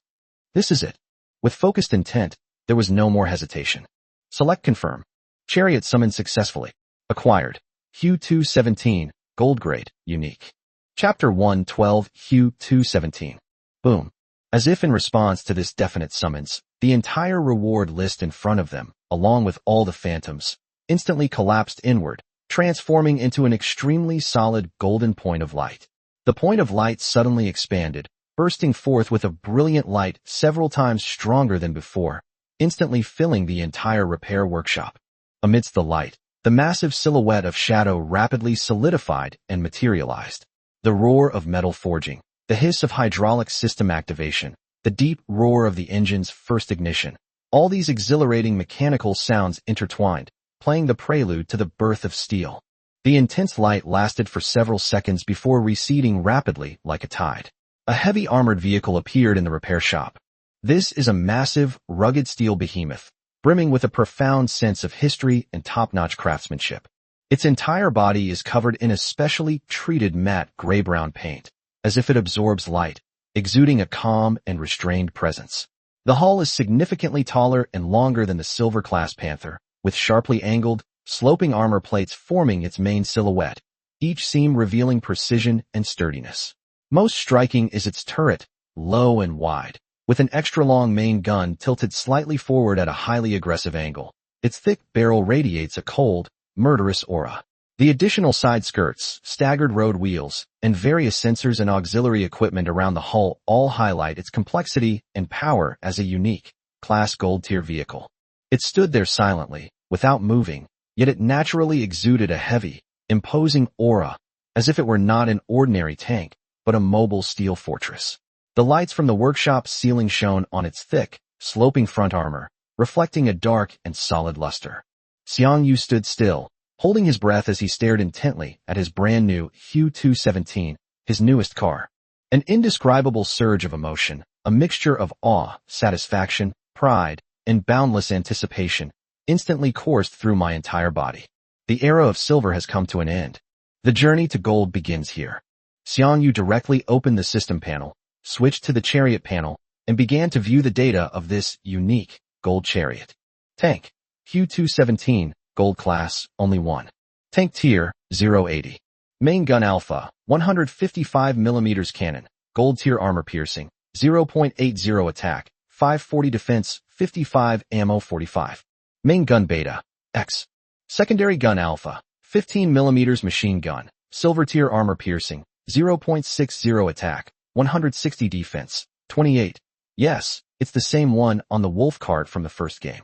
This is it. With focused intent, there was no more hesitation. Select confirm. Chariot summoned successfully. Acquired. Hu 217, gold grade, unique. Chapter 112, Hu 217. Boom. As if in response to this definite summons, the entire reward list in front of them, along with all the phantoms, instantly collapsed inward, transforming into an extremely solid golden point of light. The point of light suddenly expanded, bursting forth with a brilliant light several times stronger than before, instantly filling the entire repair workshop. Amidst the light, the massive silhouette of shadow rapidly solidified and materialized. The roar of metal forging, the hiss of hydraulic system activation, the deep roar of the engine's first ignition, all these exhilarating mechanical sounds intertwined, playing the prelude to the birth of steel. The intense light lasted for several seconds before receding rapidly like a tide. A heavy armored vehicle appeared in the repair shop. This is a massive, rugged steel behemoth, brimming with a profound sense of history and top-notch craftsmanship. Its entire body is covered in a specially treated matte gray-brown paint, as if it absorbs light, exuding a calm and restrained presence. The hull is significantly taller and longer than the silver-class Panther, with sharply angled, sloping armor plates forming its main silhouette, each seam revealing precision and sturdiness. Most striking is its turret, low and wide, with an extra-long main gun tilted slightly forward at a highly aggressive angle. Its thick barrel radiates a cold, murderous aura. The additional side skirts, staggered road wheels, and various sensors and auxiliary equipment around the hull all highlight its complexity and power as a unique, class gold-tier vehicle. It stood there silently, without moving, yet it naturally exuded a heavy, imposing aura, as if it were not an ordinary tank, but a mobile steel fortress. The lights from the workshop's ceiling shone on its thick, sloping front armor, reflecting a dark and solid luster. Xiang Yu stood still, holding his breath as he stared intently at his brand-new Hu 217, his newest car. An indescribable surge of emotion, a mixture of awe, satisfaction, pride, and boundless anticipation, instantly coursed through my entire body. The era of silver has come to an end. The journey to gold begins here. Xiang Yu directly opened the system panel, switched to the chariot panel, and began to view the data of this unique gold chariot. Tank. Hu 217, Gold class, only 1. Tank tier, 080. Main gun alpha, 155mm cannon. Gold tier armor piercing, 0.80 attack, 540 defense, 55 ammo 45. Main gun beta, X. Secondary gun alpha, 15mm machine gun. Silver tier armor piercing, 0.60 attack, 160 defense, 28. Yes, it's the same one on the wolf card from the first game.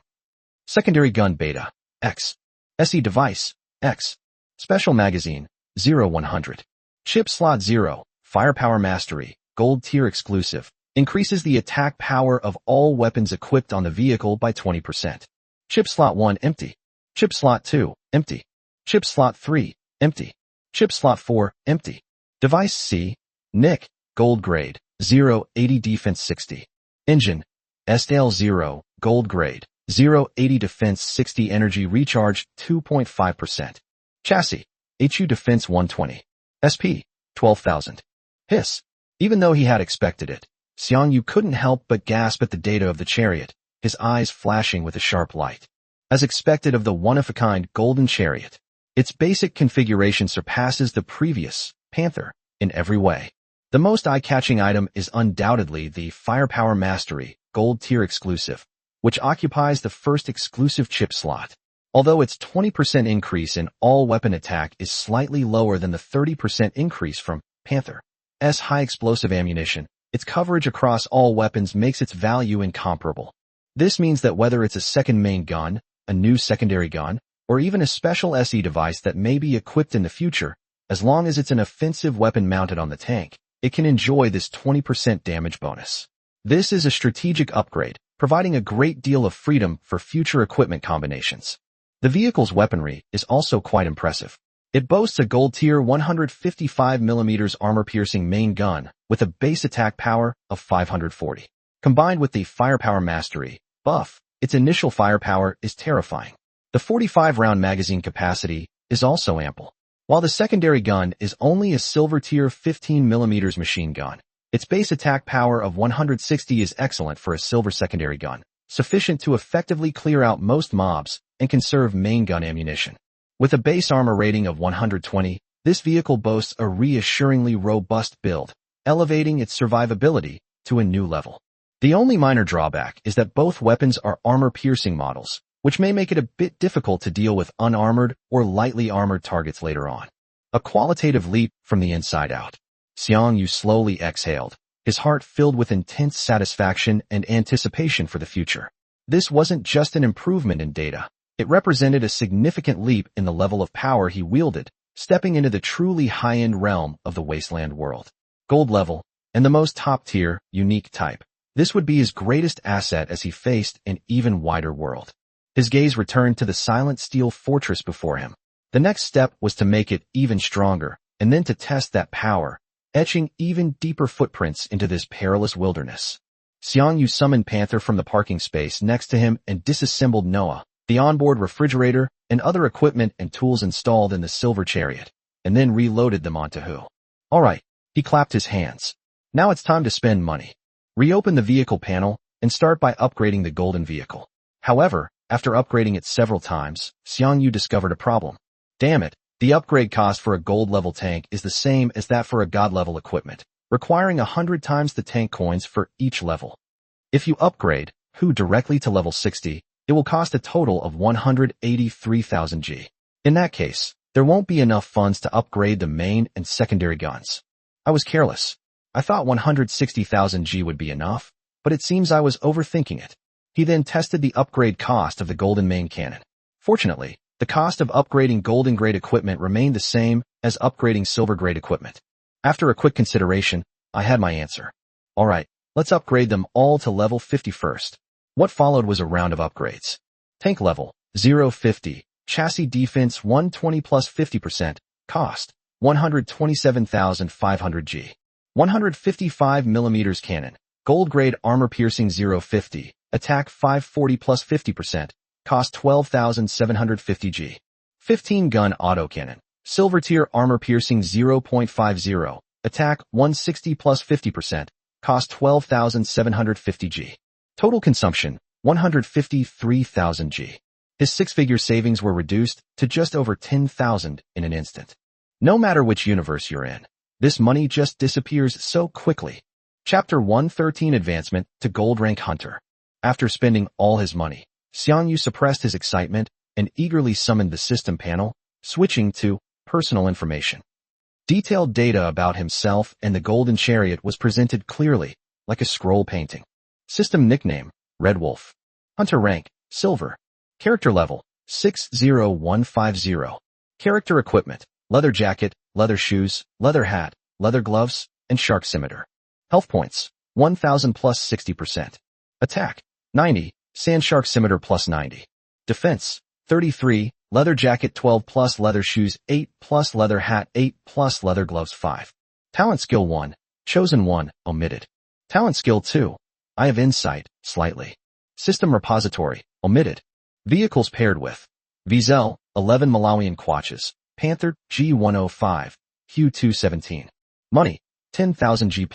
Secondary gun beta, X. SE device, X. Special magazine, 0-100. Chip slot 0, firepower mastery, gold tier exclusive. Increases the attack power of all weapons equipped on the vehicle by 20%. Chip slot 1 empty. Chip slot 2 empty. Chip slot 3 empty. Chip slot 4 empty. Device C, Nick, gold grade, 0-80 defense 60. Engine, SDL 0, gold grade, 0-80 defense 60 energy recharge 2.5%. Chassis, HU defense 120. SP, 12,000. Hiss. Even though he had expected it, Xiang Yu couldn't help but gasp at the data of the Chariot, his eyes flashing with a sharp light. As expected of the one-of-a-kind golden Chariot, its basic configuration surpasses the previous Panther in every way. The most eye-catching item is undoubtedly the Firepower Mastery, gold tier exclusive, which occupies the first exclusive chip slot. Although its 20% increase in all-weapon attack is slightly lower than the 30% increase from Panther's high explosive ammunition, its coverage across all weapons makes its value incomparable. This means that whether it's a second main gun, a new secondary gun, or even a special SE device that may be equipped in the future, as long as it's an offensive weapon mounted on the tank, it can enjoy this 20% damage bonus. This is a strategic upgrade, providing a great deal of freedom for future equipment combinations. The vehicle's weaponry is also quite impressive. It boasts a gold tier 155mm armor-piercing main gun with a base attack power of 540. Combined with the Firepower Mastery buff, its initial firepower is terrifying. The 45-round magazine capacity is also ample. While the secondary gun is only a silver tier 15mm machine gun, its base attack power of 160 is excellent for a silver secondary gun, sufficient to effectively clear out most mobs and conserve main gun ammunition. With a base armor rating of 120, this vehicle boasts a reassuringly robust build, elevating its survivability to a new level. The only minor drawback is that both weapons are armor-piercing models, which may make it a bit difficult to deal with unarmored or lightly armored targets later on. A qualitative leap from the inside out. Xiang Yu slowly exhaled, his heart filled with intense satisfaction and anticipation for the future. This wasn't just an improvement in data. It represented a significant leap in the level of power he wielded, stepping into the truly high-end realm of the wasteland world. Gold level, and the most top-tier, unique type. This would be his greatest asset as he faced an even wider world. His gaze returned to the silent steel fortress before him. The next step was to make it even stronger, and then to test that power, etching even deeper footprints into this perilous wilderness. Xiang Yu summoned Panther from the parking space next to him and disassembled Noah, the onboard refrigerator, and other equipment and tools installed in the silver Chariot, and then reloaded them onto Hu. All right, he clapped his hands. Now it's time to spend money. Reopen the vehicle panel and start by upgrading the golden vehicle. However, after upgrading it several times, Xiang Yu discovered a problem. Damn it, the upgrade cost for a gold-level tank is the same as that for a god-level equipment, requiring 100 times the tank coins for each level. If you upgrade Hu directly to level 60, it will cost a total of 183,000 G. In that case, there won't be enough funds to upgrade the main and secondary guns. I was careless. I thought 160,000 G would be enough, but it seems I was overthinking it. He then tested the upgrade cost of the golden main cannon. Fortunately, the cost of upgrading golden grade equipment remained the same as upgrading silver grade equipment. After a quick consideration, I had my answer. Alright, let's upgrade them all to level 50 first. What followed was a round of upgrades. Tank level, 050, chassis defense 120 plus 50%, cost, 127,500 G. 155mm cannon, gold grade armor piercing 050, attack 540 plus 50%, cost 12,750 G. 15 gun autocannon, silver tier armor piercing 0.50, attack 160 plus 50%, cost 12,750 G. Total consumption, 153,000 G. His six-figure savings were reduced to just over 10,000 in an instant. No matter which universe you're in, this money just disappears so quickly. Chapter 113 Advancement to Gold Rank Hunter. After spending all his money, Xiang Yu suppressed his excitement and eagerly summoned the system panel, switching to personal information. Detailed data about himself and the Golden Chariot was presented clearly, like a scroll painting. System nickname, Red Wolf. Hunter rank, Silver. Character level, 60150. Character equipment, leather jacket, leather shoes, leather hat, leather gloves, and shark scimitar. Health points, 1000 plus 60%. Attack, 90, sand shark scimitar plus 90. Defense, 33, leather jacket 12 plus leather shoes 8 plus leather hat 8 plus leather gloves 5. Talent skill 1, chosen 1, omitted. Talent skill 2, I have insight, slightly. System repository, omitted. Vehicles paired with Vizel, 11 Malawian kwaches, Panther, G105, Hue 217. Money, 10,000 G+.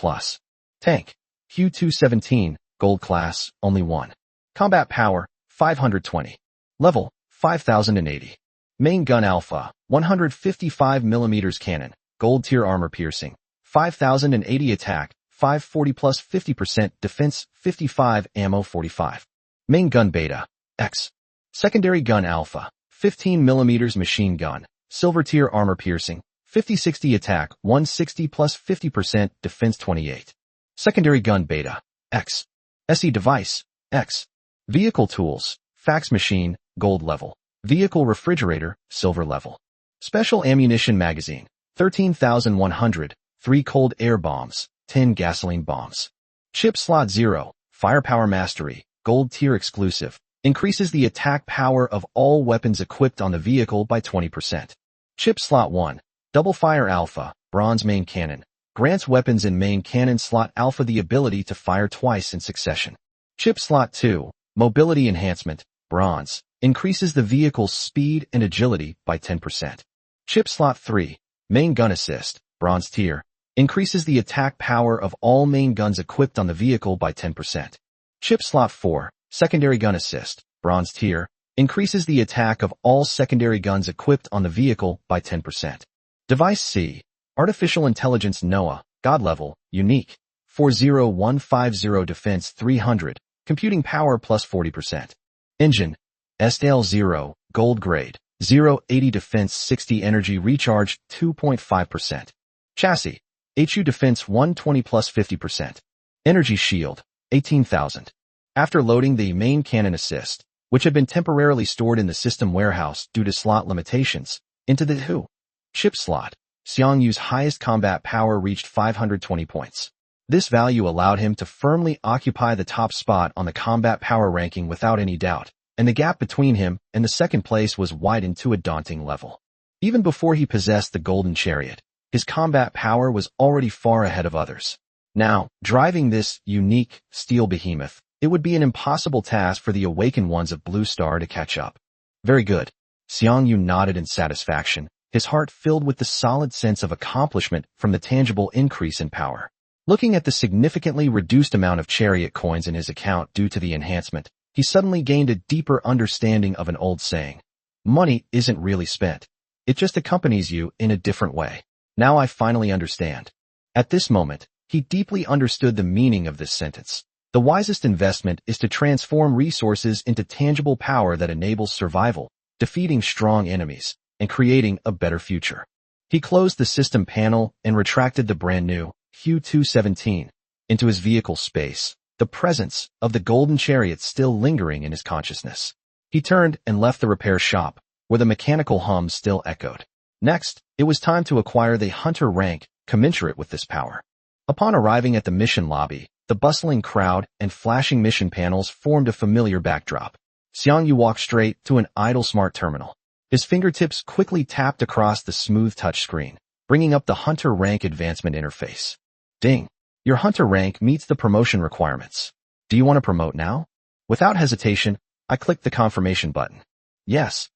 Tank, Hue 217, Gold class, only 1. Combat power, 520. Level, 5080. Main gun Alpha, 155mm cannon, Gold tier armor piercing, 5080 attack, 540 plus 50% defense, 55 ammo 45. Main gun Beta, X. Secondary gun Alpha, 15mm machine gun, silver tier armor piercing, 50-60 attack, 160 plus 50% defense 28. Secondary gun Beta, X. SE device, X. Vehicle tools, fax machine, Gold level. Vehicle refrigerator, Silver level. Special ammunition magazine, 13,100, 3 cold air bombs, 10 gasoline bombs. Chip slot 0, firepower mastery, Gold tier exclusive, increases the attack power of all weapons equipped on the vehicle by 20%. Chip slot 1, double fire Alpha, bronze main cannon, grants weapons in main cannon slot Alpha the ability to fire twice in succession. Chip slot 2, mobility enhancement, bronze, increases the vehicle's speed and agility by 10%. Chip slot 3, main gun assist, bronze tier, increases the attack power of all main guns equipped on the vehicle by 10%. Chip slot 4, secondary gun assist, bronze tier, increases the attack of all secondary guns equipped on the vehicle by 10%. Device C, artificial intelligence NOAA, God level, unique, 40150 defense 300, computing power plus 40%. Engine, SL0, Gold grade, 080 defense 60 energy recharge 2.5%. Chassis, HU defense 120 plus 50%. Energy shield, 18,000. After loading the main cannon assist, which had been temporarily stored in the system warehouse due to slot limitations, into the HU chip slot, Xiang Yu's highest combat power reached 520 points. This value allowed him to firmly occupy the top spot on the combat power ranking without any doubt, and the gap between him and the second place was widened to a daunting level. Even before he possessed the Golden Chariot, his combat power was already far ahead of others. Now, driving this unique steel behemoth, it would be an impossible task for the awakened ones of Blue Star to catch up. Very good. Xiang Yu nodded in satisfaction, his heart filled with the solid sense of accomplishment from the tangible increase in power. Looking at the significantly reduced amount of chariot coins in his account due to the enhancement, he suddenly gained a deeper understanding of an old saying. Money isn't really spent. It just accompanies you in a different way. Now I finally understand. At this moment, he deeply understood the meaning of this sentence. The wisest investment is to transform resources into tangible power that enables survival, defeating strong enemies, and creating a better future. He closed the system panel and retracted the brand new Hue 217 into his vehicle space, the presence of the Golden Chariot still lingering in his consciousness. He turned and left the repair shop, where the mechanical hum still echoed. Next, it was time to acquire the hunter rank commensurate with this power. Upon arriving at the mission lobby, the bustling crowd and flashing mission panels formed a familiar backdrop. Xiang Yu walked straight to an idle smart terminal. His fingertips quickly tapped across the smooth touchscreen, bringing up the hunter rank advancement interface. Ding! Your hunter rank meets the promotion requirements. Do you want to promote now? Without hesitation, I clicked the confirmation button. Yes.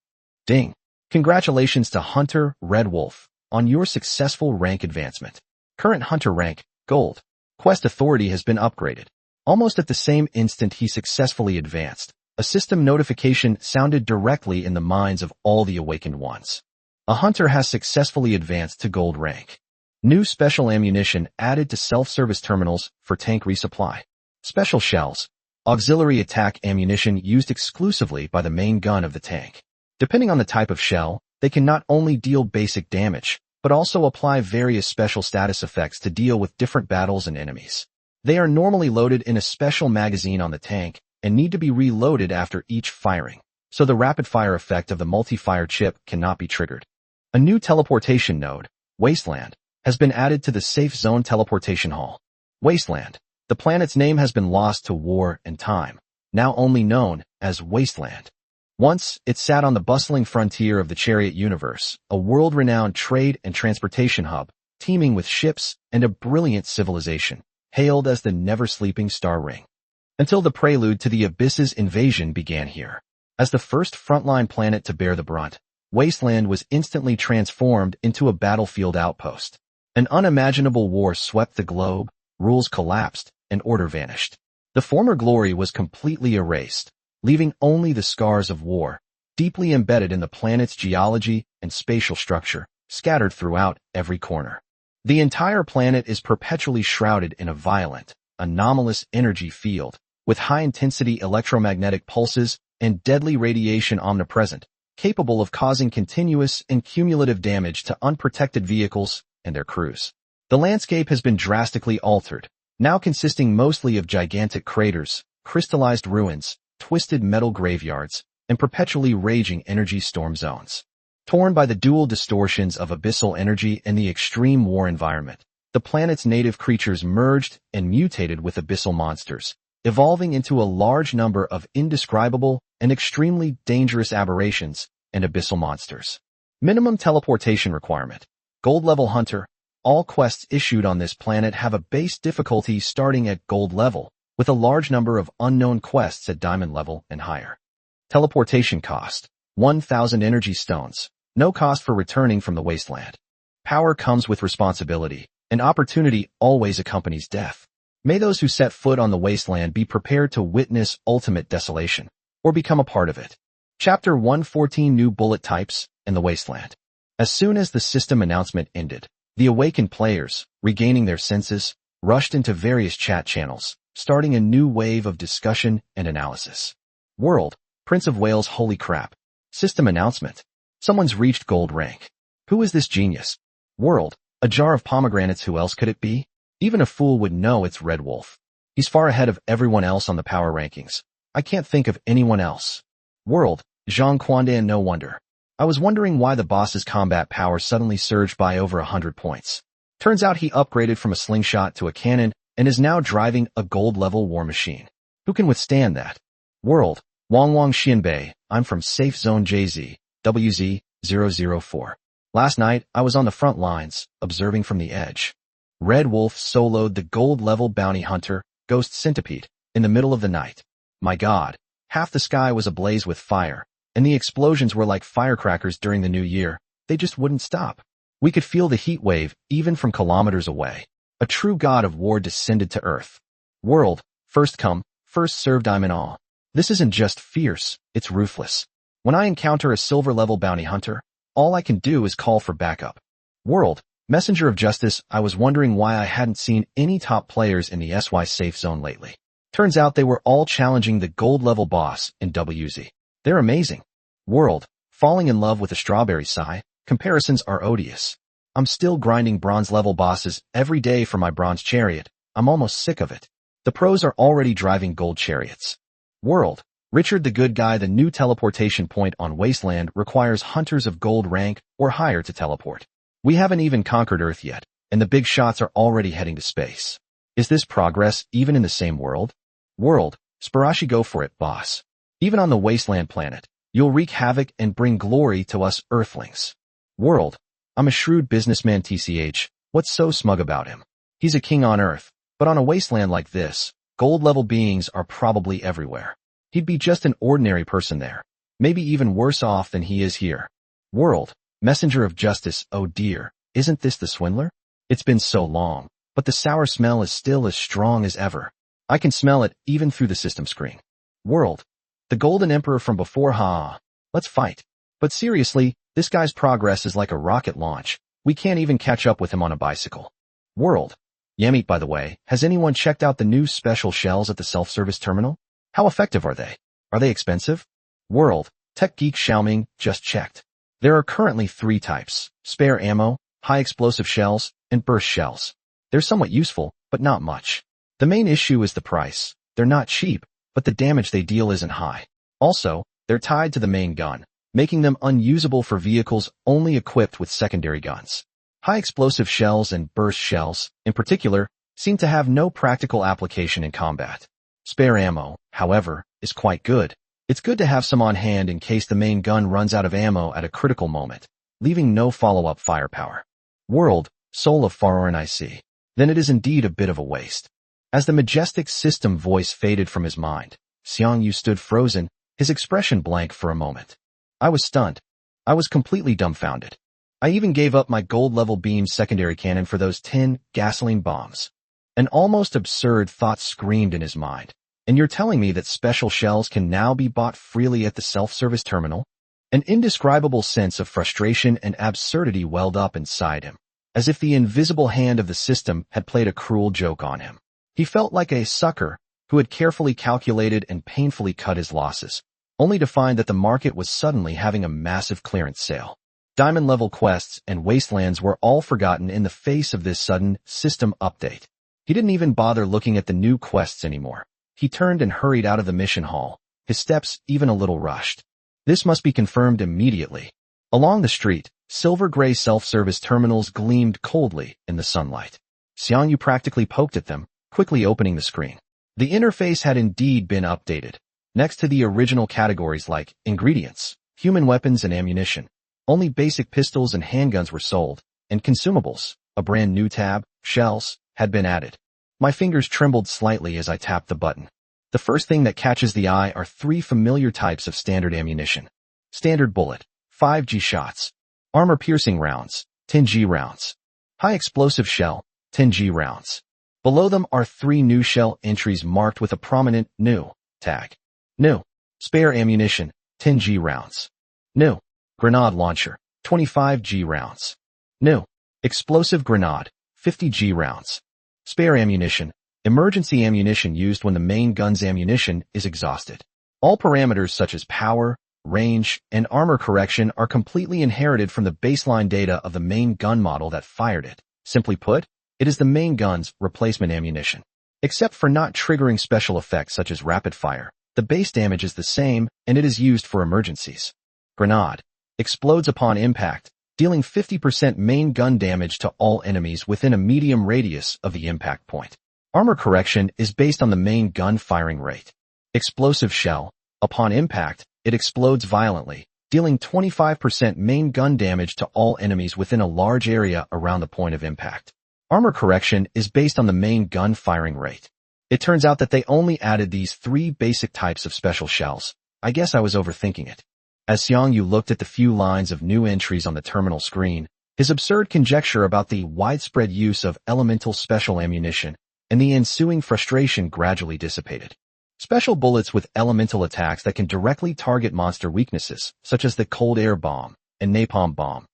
Ding! Congratulations to Hunter Red Wolf on your successful rank advancement. Current hunter rank, Gold. Quest authority has been upgraded. Almost at the same instant he successfully advanced, a A system notification sounded directly in the minds of all the awakened ones. A hunter has successfully advanced to gold rank. New special ammunition added to self-service terminals for tank resupply. Special shells, auxiliary attack ammunition used exclusively by the main gun of the tank. Depending on the type of shell, they can not only deal basic damage, but also apply various special status effects to deal with different battles and enemies. They are normally loaded in a special magazine on the tank and need to be reloaded after each firing, so the rapid-fire effect of the multi-fire chip cannot be triggered. A new teleportation node, Wasteland, has been added to the Safe Zone Teleportation Hall. Wasteland. The planet's name has been lost to war and time, now only known as Wasteland. Once, it sat on the bustling frontier of the Chariot universe, a world-renowned trade and transportation hub, teeming with ships and a brilliant civilization, hailed as the never-sleeping star ring. Until the prelude to the Abyss's invasion began here. As the first frontline planet to bear the brunt, Wasteland was instantly transformed into a battlefield outpost. An unimaginable war swept the globe, rules collapsed, and order vanished. The former glory was completely erased, leaving only the scars of war, deeply embedded in the planet's geology and spatial structure, scattered throughout every corner. The entire planet is perpetually shrouded in a violent, anomalous energy field, with high-intensity electromagnetic pulses and deadly radiation omnipresent, capable of causing continuous and cumulative damage to unprotected vehicles and their crews. The landscape has been drastically altered, now consisting mostly of gigantic craters, crystallized ruins, twisted metal graveyards, and perpetually raging energy storm zones. Torn by the dual distortions of abyssal energy and the extreme war environment, the planet's native creatures merged and mutated with abyssal monsters, evolving into a large number of indescribable and extremely dangerous aberrations and abyssal monsters. Minimum teleportation requirement. Gold level hunter. All quests issued on this planet have a base difficulty starting at gold level, with a large number of unknown quests at diamond level and higher. Teleportation cost. 1,000 energy stones. No cost for returning from the wasteland. Power comes with responsibility, and opportunity always accompanies death. May those who set foot on the wasteland be prepared to witness ultimate desolation, or become a part of it. Chapter 114 New Bullet Types and the Wasteland. As soon as the system announcement ended, the awakened players, regaining their senses, rushed into various chat channels, starting a new wave of discussion and analysis. World, Prince of Wales, holy crap. System announcement. Someone's reached gold rank. Who is this genius? World, a jar of pomegranates, who else could it be? Even a fool would know it's Red Wolf. He's far ahead of everyone else on the power rankings. I can't think of anyone else. World, Zhang Quandan, no wonder. I was wondering why the boss's combat power suddenly surged by over 100 points. Turns out he upgraded from a slingshot to a cannon and is now driving a gold-level war machine. Who can withstand that? World, Wang Xianbei, I'm from Safe Zone JZ, WZ004. Last night, I was on the front lines, observing from the edge. Red Wolf soloed the gold-level bounty hunter, Ghost Centipede, in the middle of the night. My god, half the sky was ablaze with fire, and the explosions were like firecrackers during the new year. They just wouldn't stop. We could feel the heat wave even from kilometers away. A true god of war descended to earth. World, first come, first served, I'm in awe. This isn't just fierce, it's ruthless. When I encounter a silver-level bounty hunter, all I can do is call for backup. World, Messenger of Justice, I was wondering why I hadn't seen any top players in the SY Safe Zone lately. Turns out they were all challenging the gold-level boss in WZ. They're amazing. World, falling in love with a strawberry sigh, comparisons are odious. I'm still grinding bronze-level bosses every day for my bronze chariot. I'm almost sick of it. The pros are already driving gold chariots. World, Richard the Good Guy, the new teleportation point on Wasteland requires hunters of gold rank or higher to teleport. We haven't even conquered Earth yet, and the big shots are already heading to space. Is this progress even in the same world? World, Sparashi, go for it, boss. Even on the Wasteland planet, you'll wreak havoc and bring glory to us Earthlings. World, I'm a shrewd businessman, TCH. What's so smug about him? He's a king on Earth, but on a wasteland like this, gold-level beings are probably everywhere. He'd be just an ordinary person there, maybe even worse off than he is here. World, Messenger of Justice, oh dear, isn't this the swindler? It's been so long, but the sour smell is still as strong as ever. I can smell it even through the system screen. World, The Golden Emperor from before, ha. Let's fight. But seriously, this guy's progress is like a rocket launch. We can't even catch up with him on a bicycle. World. Yamit, by the way, has anyone checked out the new special shells at the self-service terminal? How effective are they? Are they expensive? World. Tech Geek Xiaoming just checked. There are currently 3 types: spare ammo, high explosive shells, and burst shells. They're somewhat useful, but not much. The main issue is the price. They're not cheap, but the damage they deal isn't high. Also, they're tied to the main gun, making them unusable for vehicles only equipped with secondary guns. High explosive shells and burst shells, in particular, seem to have no practical application in combat. Spare ammo, however, is quite good. It's good to have some on hand in case the main gun runs out of ammo at a critical moment, leaving no follow-up firepower. World, Soul of Faroran I see. Then it is indeed a bit of a waste. As the majestic system voice faded from his mind, Xiang Yu stood frozen, his expression blank for a moment. I was stunned. I was completely dumbfounded. I even gave up my gold-level beam secondary cannon for those 10 gasoline bombs. An almost absurd thought screamed in his mind. And you're telling me that special shells can now be bought freely at the self-service terminal? An indescribable sense of frustration and absurdity welled up inside him, as if the invisible hand of the system had played a cruel joke on him. He felt like a sucker who had carefully calculated and painfully cut his losses, only to find that the market was suddenly having a massive clearance sale. Diamond-level quests and wastelands were all forgotten in the face of this sudden system update. He didn't even bother looking at the new quests anymore. He turned and hurried out of the mission hall, his steps even a little rushed. This must be confirmed immediately. Along the street, silver-gray self-service terminals gleamed coldly in the sunlight. Xiang Yu practically poked at them, quickly opening the screen. The interface had indeed been updated. Next to the original categories like ingredients, human weapons and ammunition, only basic pistols and handguns were sold, and consumables, a brand new tab, shells, had been added. My fingers trembled slightly as I tapped the button. The first thing that catches the eye are 3 familiar types of standard ammunition. Standard bullet, 5G shots. Armor-piercing rounds, 10G rounds. High explosive shell, 10G rounds. Below them are 3 new shell entries marked with a prominent New tag. New. Spare ammunition, 10G rounds. New. Grenade launcher, 25G rounds. New. Explosive grenade, 50G rounds. Spare ammunition, emergency ammunition used when the main gun's ammunition is exhausted. All parameters such as power, range, and armor correction are completely inherited from the baseline data of the main gun model that fired it. Simply put, it is the main gun's replacement ammunition. Except for not triggering special effects such as rapid fire, the base damage is the same, and it is used for emergencies. Grenade. Explodes upon impact, dealing 50% main gun damage to all enemies within a medium radius of the impact point. Armor correction is based on the main gun firing rate. Explosive shell. Upon impact, it explodes violently, dealing 25% main gun damage to all enemies within a large area around the point of impact. Armor correction is based on the main gun firing rate. It turns out that they only added these 3 basic types of special shells. I guess I was overthinking it. As Xiang Yu looked at the few lines of new entries on the terminal screen, his absurd conjecture about the widespread use of elemental special ammunition and the ensuing frustration gradually dissipated. Special bullets with elemental attacks that can directly target monster weaknesses, such as the cold air bomb and napalm bomb,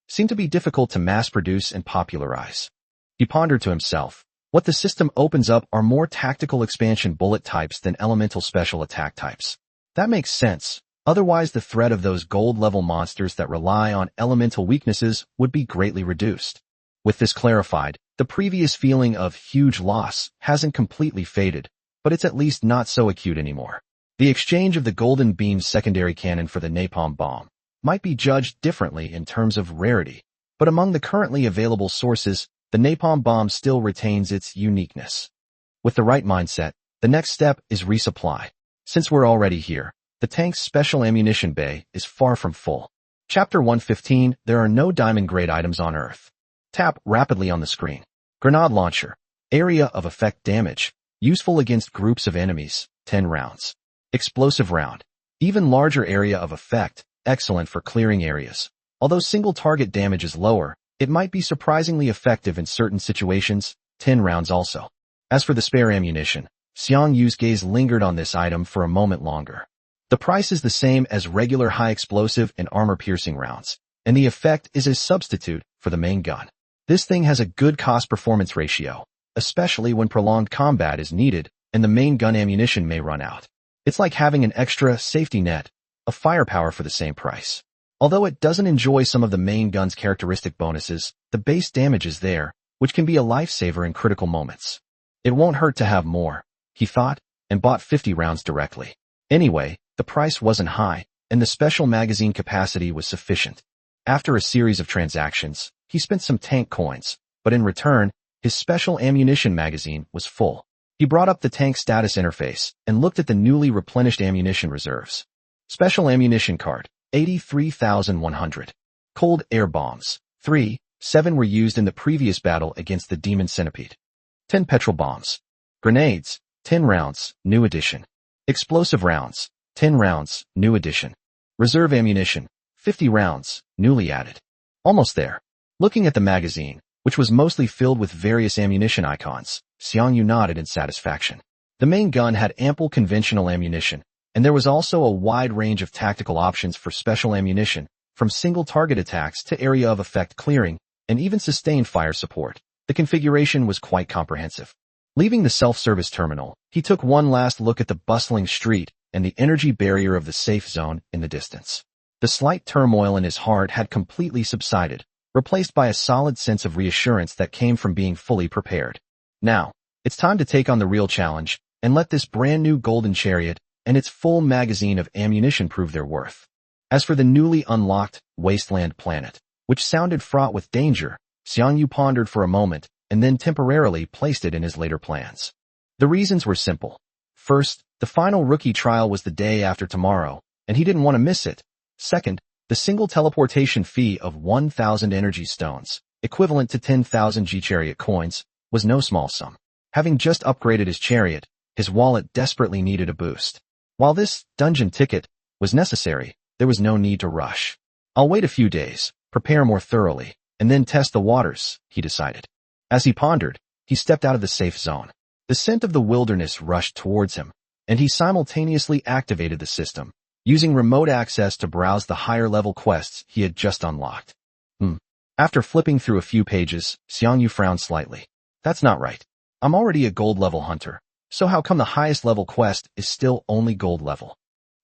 seem to be difficult to mass-produce and popularize. He pondered to himself, what the system opens up are more tactical expansion bullet types than elemental special attack types. That makes sense. Otherwise, the threat of those gold-level monsters that rely on elemental weaknesses would be greatly reduced. With this clarified, the previous feeling of huge loss hasn't completely faded, but it's at least not so acute anymore. The exchange of the golden beam secondary cannon for the napalm bomb might be judged differently in terms of rarity, but among the currently available sources, the napalm bomb still retains its uniqueness. With the right mindset, the next step is resupply. Since we're already here, the tank's special ammunition bay is far from full. Chapter 115, there are no diamond-grade items on Earth. Tap rapidly on the screen. Grenade launcher. Area of effect damage. Useful against groups of enemies, 10 rounds. Explosive round. Even larger area of effect, excellent for clearing areas. Although single target damage is lower, it might be surprisingly effective in certain situations, 10 rounds also. As for the spare ammunition, Xiang Yu's gaze lingered on this item for a moment longer. The price is the same as regular high explosive and armor-piercing rounds, and the effect is a substitute for the main gun. This thing has a good cost-performance ratio, especially when prolonged combat is needed and the main gun ammunition may run out. It's like having an extra safety net of firepower for the same price. Although it doesn't enjoy some of the main gun's characteristic bonuses, the base damage is there, which can be a lifesaver in critical moments. It won't hurt to have more, he thought, and bought 50 rounds directly. Anyway, the price wasn't high, and the special magazine capacity was sufficient. After a series of transactions, he spent some tank coins, but in return, his special ammunition magazine was full. He brought up the tank status interface and looked at the newly replenished ammunition reserves. Special ammunition card, 83,100. Cold air bombs, 3, 7 were used in the previous battle against the demon centipede. 10 petrol bombs. Grenades, 10 rounds, new edition. Explosive rounds, 10 rounds, new edition. Reserve ammunition, 50 rounds, newly added. Almost there. Looking at the magazine, which was mostly filled with various ammunition icons, Xiang Yu nodded in satisfaction. The main gun had ample conventional ammunition, and there was also a wide range of tactical options for special ammunition, from single target attacks to area of effect clearing, and even sustained fire support. The configuration was quite comprehensive. Leaving the self-service terminal, he took one last look at the bustling street and the energy barrier of the safe zone in the distance. The slight turmoil in his heart had completely subsided, replaced by a solid sense of reassurance that came from being fully prepared. Now, it's time to take on the real challenge and let this brand new golden chariot and its full magazine of ammunition prove their worth. As for the newly unlocked wasteland planet, which sounded fraught with danger, Xiang Yu pondered for a moment and then temporarily placed it in his later plans. The reasons were simple. First, the final rookie trial was the day after tomorrow, and he didn't want to miss it. Second, the single teleportation fee of 1,000 energy stones, equivalent to 10,000 G-chariot coins, was no small sum. Having just upgraded his chariot, his wallet desperately needed a boost. While this dungeon ticket was necessary, there was no need to rush. I'll wait a few days, prepare more thoroughly, and then test the waters, he decided. As he pondered, he stepped out of the safe zone. The scent of the wilderness rushed towards him, and he simultaneously activated the system, using remote access to browse the higher-level quests he had just unlocked. After flipping through a few pages, Xiang Yu frowned slightly. That's not right. I'm already a gold-level hunter, so how come the highest-level quest is still only gold-level?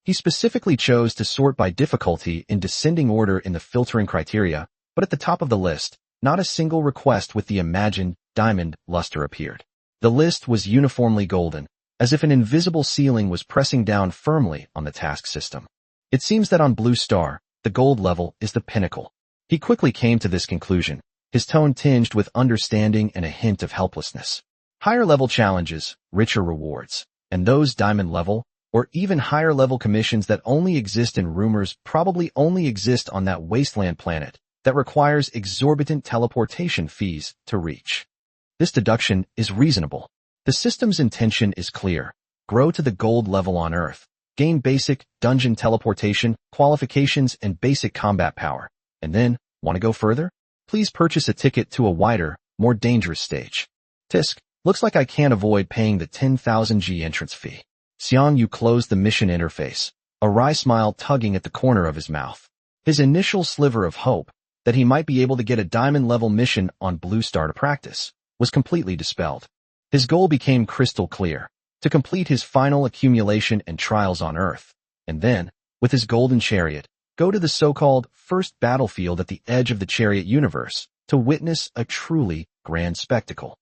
He specifically chose to sort by difficulty in descending order in the filtering criteria, but at the top of the list, not a single request with the imagined diamond luster appeared. The list was uniformly golden, as if an invisible ceiling was pressing down firmly on the task system. It seems that on Blue Star, the gold level is the pinnacle. He quickly came to this conclusion, his tone tinged with understanding and a hint of helplessness. Higher-level challenges, richer rewards, and those diamond-level, or even higher-level commissions that only exist in rumors probably only exist on that wasteland planet that requires exorbitant teleportation fees to reach. This deduction is reasonable. The system's intention is clear. Grow to the gold level on Earth. Gain basic dungeon teleportation, qualifications, and basic combat power. And then, want to go further? Please purchase a ticket to a wider, more dangerous stage. Tisk, looks like I can't avoid paying the 10,000 G entrance fee. Xiang Yu closed the mission interface, a wry smile tugging at the corner of his mouth. His initial sliver of hope, that he might be able to get a diamond-level mission on Blue Star to practice, was completely dispelled. His goal became crystal clear, to complete his final accumulation and trials on Earth, and then, with his golden chariot, go to the so-called first battlefield at the edge of the chariot universe, to witness a truly grand spectacle.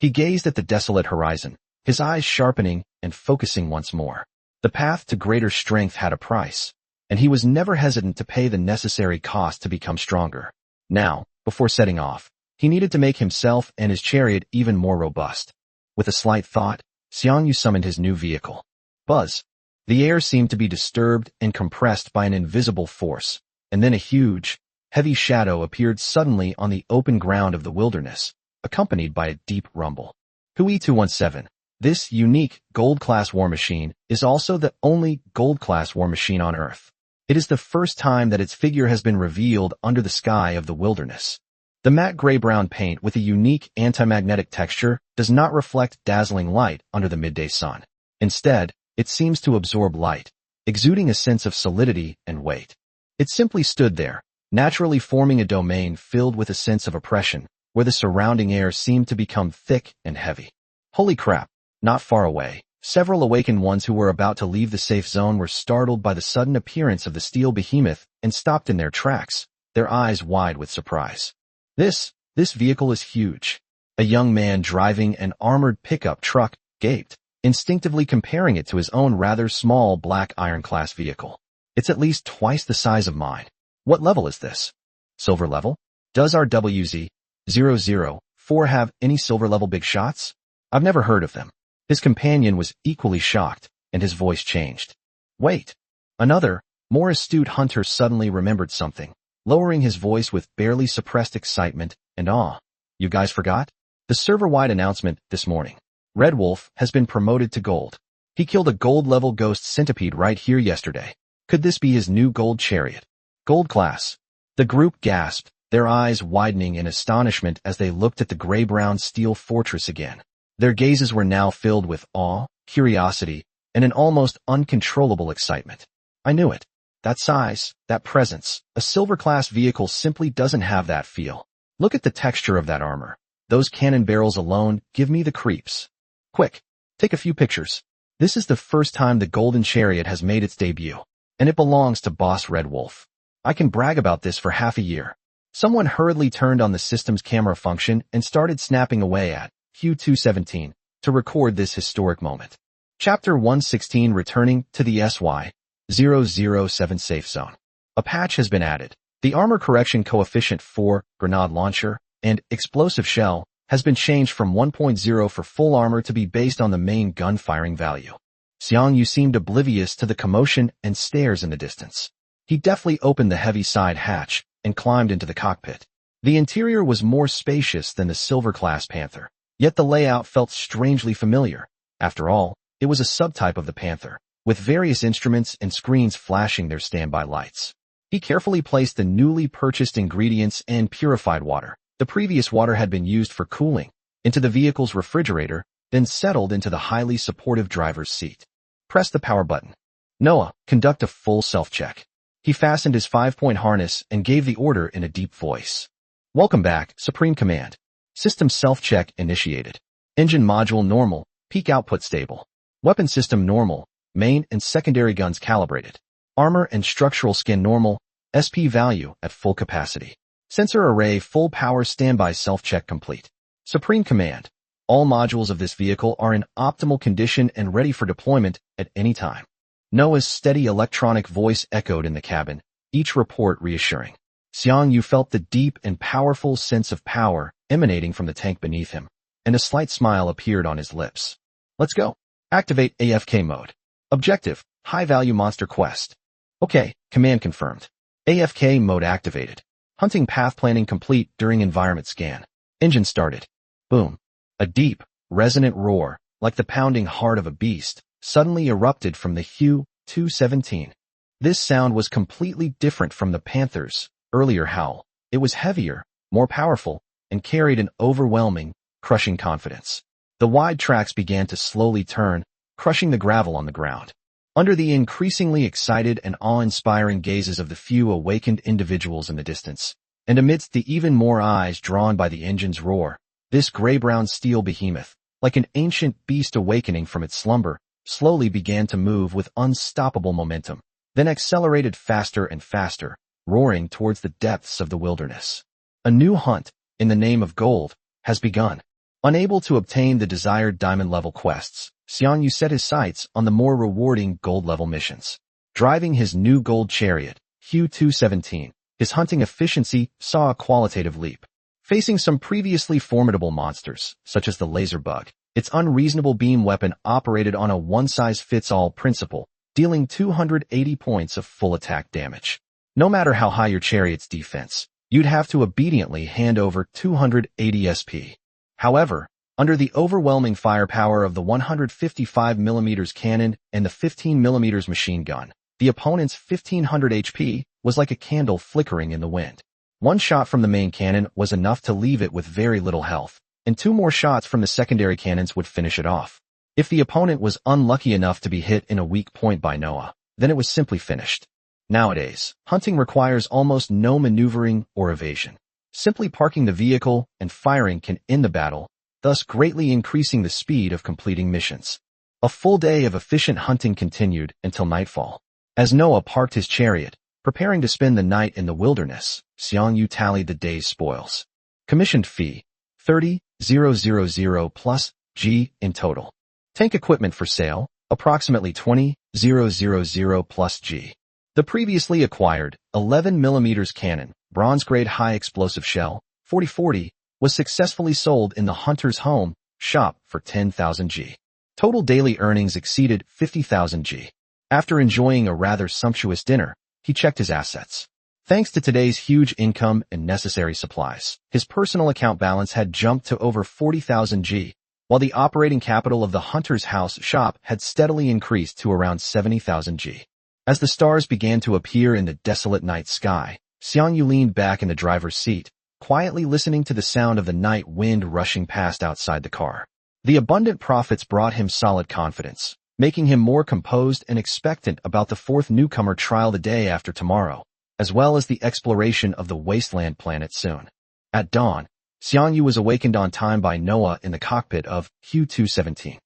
He gazed at the desolate horizon, his eyes sharpening and focusing once more. The path to greater strength had a price, and he was never hesitant to pay the necessary cost to become stronger. Now, before setting off, he needed to make himself and his chariot even more robust. With a slight thought, Xiang Yu summoned his new vehicle. Buzz. The air seemed to be disturbed and compressed by an invisible force, and then a huge, heavy shadow appeared suddenly on the open ground of the wilderness, accompanied by a deep rumble. Hui 217. This unique gold-class war machine is also the only gold-class war machine on Earth. It is the first time that its figure has been revealed under the sky of the wilderness. The matte gray-brown paint with a unique anti-magnetic texture does not reflect dazzling light under the midday sun. Instead, it seems to absorb light, exuding a sense of solidity and weight. It simply stood there, naturally forming a domain filled with a sense of oppression, where the surrounding air seemed to become thick and heavy. Holy crap! Not far away, several awakened ones who were about to leave the safe zone were startled by the sudden appearance of the steel behemoth and stopped in their tracks, their eyes wide with surprise. This vehicle is huge. A young man driving an armored pickup truck gaped, instinctively comparing it to his own rather small black iron-class vehicle. It's at least twice the size of mine. What level is this? Silver level? Does our WZ-004 have any silver level big shots? I've never heard of them. His companion was equally shocked, and his voice changed. Wait. Another, more astute hunter suddenly remembered something, lowering his voice with barely suppressed excitement and awe. You guys forgot? The server-wide announcement this morning. Red Wolf has been promoted to gold. He killed a gold-level ghost centipede right here yesterday. Could this be his new gold chariot? Gold class. The group gasped, their eyes widening in astonishment as they looked at the gray-brown steel fortress again. Their gazes were now filled with awe, curiosity, and an almost uncontrollable excitement. I knew it. That size, that presence, a silver-class vehicle simply doesn't have that feel. Look at the texture of that armor. Those cannon barrels alone give me the creeps. Quick, take a few pictures. This is the first time the Golden Chariot has made its debut, and it belongs to Boss Red Wolf. I can brag about this for half a year. Someone hurriedly turned on the system's camera function and started snapping away at Q217 to record this historic moment. Chapter 116 Returning to the SY-007 Safe Zone. A patch has been added. The armor correction coefficient for grenade launcher and explosive shell has been changed from 1.0 for full armor to be based on the main gun firing value. Xiang Yu seemed oblivious to the commotion and stares in the distance. He deftly opened the heavy side hatch and climbed into the cockpit. The interior was more spacious than the silver-class Panther, yet the layout felt strangely familiar. After all, it was a subtype of the Panther, with various instruments and screens flashing their standby lights. He carefully placed the newly purchased ingredients and purified water. The previous water had been used for cooling into the vehicle's refrigerator, then settled into the highly supportive driver's seat. Press the power button. Noah, conduct a full self-check. He fastened his 5-point harness and gave the order in a deep voice. Welcome back, Supreme Command. System self-check initiated. Engine module normal, peak output stable. Weapon system normal, main and secondary guns calibrated. Armor and structural skin normal, SP value at full capacity. Sensor array full power standby self-check complete. Supreme Command. All modules of this vehicle are in optimal condition and ready for deployment at any time. Noah's steady electronic voice echoed in the cabin, each report reassuring. Xiang Yu felt the deep and powerful sense of power emanating from the tank beneath him, and a slight smile appeared on his lips. Let's go. Activate AFK mode. Objective, high-value monster quest. Okay, command confirmed. AFK mode activated. Hunting path planning complete during environment scan. Engine started. Boom. A deep, resonant roar, like the pounding heart of a beast, suddenly erupted from the Q217. This sound was completely different from the Panther's earlier howl. It was heavier, more powerful, and carried an overwhelming, crushing confidence. The wide tracks began to slowly turn, crushing the gravel on the ground. Under the increasingly excited and awe-inspiring gazes of the few awakened individuals in the distance, and amidst the even more eyes drawn by the engine's roar, this gray-brown steel behemoth, like an ancient beast awakening from its slumber, slowly began to move with unstoppable momentum, then accelerated faster and faster, roaring towards the depths of the wilderness. A new hunt, in the name of gold, has begun. Unable to obtain the desired diamond-level quests, Xiang Yu set his sights on the more rewarding gold-level missions. Driving his new gold chariot, Q217, his hunting efficiency saw a qualitative leap. Facing some previously formidable monsters, such as the laser bug, its unreasonable beam weapon operated on a one-size-fits-all principle, dealing 280 points of full attack damage. No matter how high your chariot's defense, you'd have to obediently hand over 280 SP. However, under the overwhelming firepower of the 155mm cannon and the 15mm machine gun, the opponent's 1500 HP was like a candle flickering in the wind. One shot from the main cannon was enough to leave it with very little health, and 2 more shots from the secondary cannons would finish it off. If the opponent was unlucky enough to be hit in a weak point by Noah, then it was simply finished. Nowadays, hunting requires almost no maneuvering or evasion. Simply parking the vehicle and firing can end the battle, thus greatly increasing the speed of completing missions. A full day of efficient hunting continued until nightfall. As Noah parked his chariot, preparing to spend the night in the wilderness, Xiang Yu tallied the day's spoils. Commissioned fee, 30,000 plus G in total. Tank equipment for sale, approximately 20,000 plus G. The previously acquired 11mm cannon, bronze-grade high-explosive shell, 4040, was successfully sold in the hunter's home shop for 10,000 G. Total daily earnings exceeded 50,000 G. After enjoying a rather sumptuous dinner, he checked his assets. Thanks to today's huge income and necessary supplies, his personal account balance had jumped to over 40,000 G, while the operating capital of the hunter's house shop had steadily increased to around 70,000 G. As the stars began to appear in the desolate night sky, Xiang Yu leaned back in the driver's seat, quietly listening to the sound of the night wind rushing past outside the car. The abundant profits brought him solid confidence, making him more composed and expectant about the 4th newcomer trial the day after tomorrow, as well as the exploration of the wasteland planet soon. At dawn, Xiang Yu was awakened on time by Noah in the cockpit of Q-217.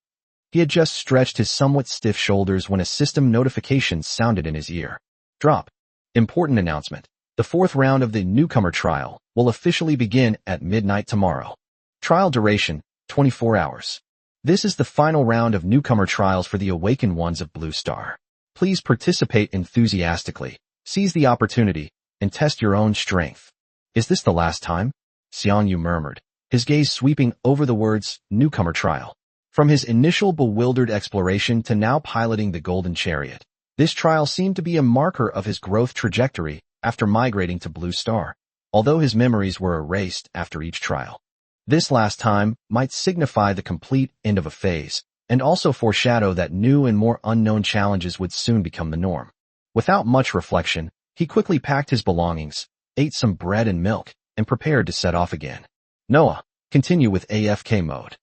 He had just stretched his somewhat stiff shoulders when a system notification sounded in his ear. Drop. Important announcement. The 4th round of the newcomer trial will officially begin at midnight tomorrow. Trial duration, 24 hours. This is the final round of newcomer trials for the awakened ones of Blue Star. Please participate enthusiastically, seize the opportunity, and test your own strength. Is this the last time? Xiang Yu murmured, his gaze sweeping over the words, newcomer trial. From his initial bewildered exploration to now piloting the Golden Chariot, this trial seemed to be a marker of his growth trajectory after migrating to Blue Star, although his memories were erased after each trial. This last time might signify the complete end of a phase, and also foreshadow that new and more unknown challenges would soon become the norm. Without much reflection, he quickly packed his belongings, ate some bread and milk, and prepared to set off again. Noah, continue with AFK mode.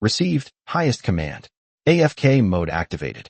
Received, highest command. AFK mode activated.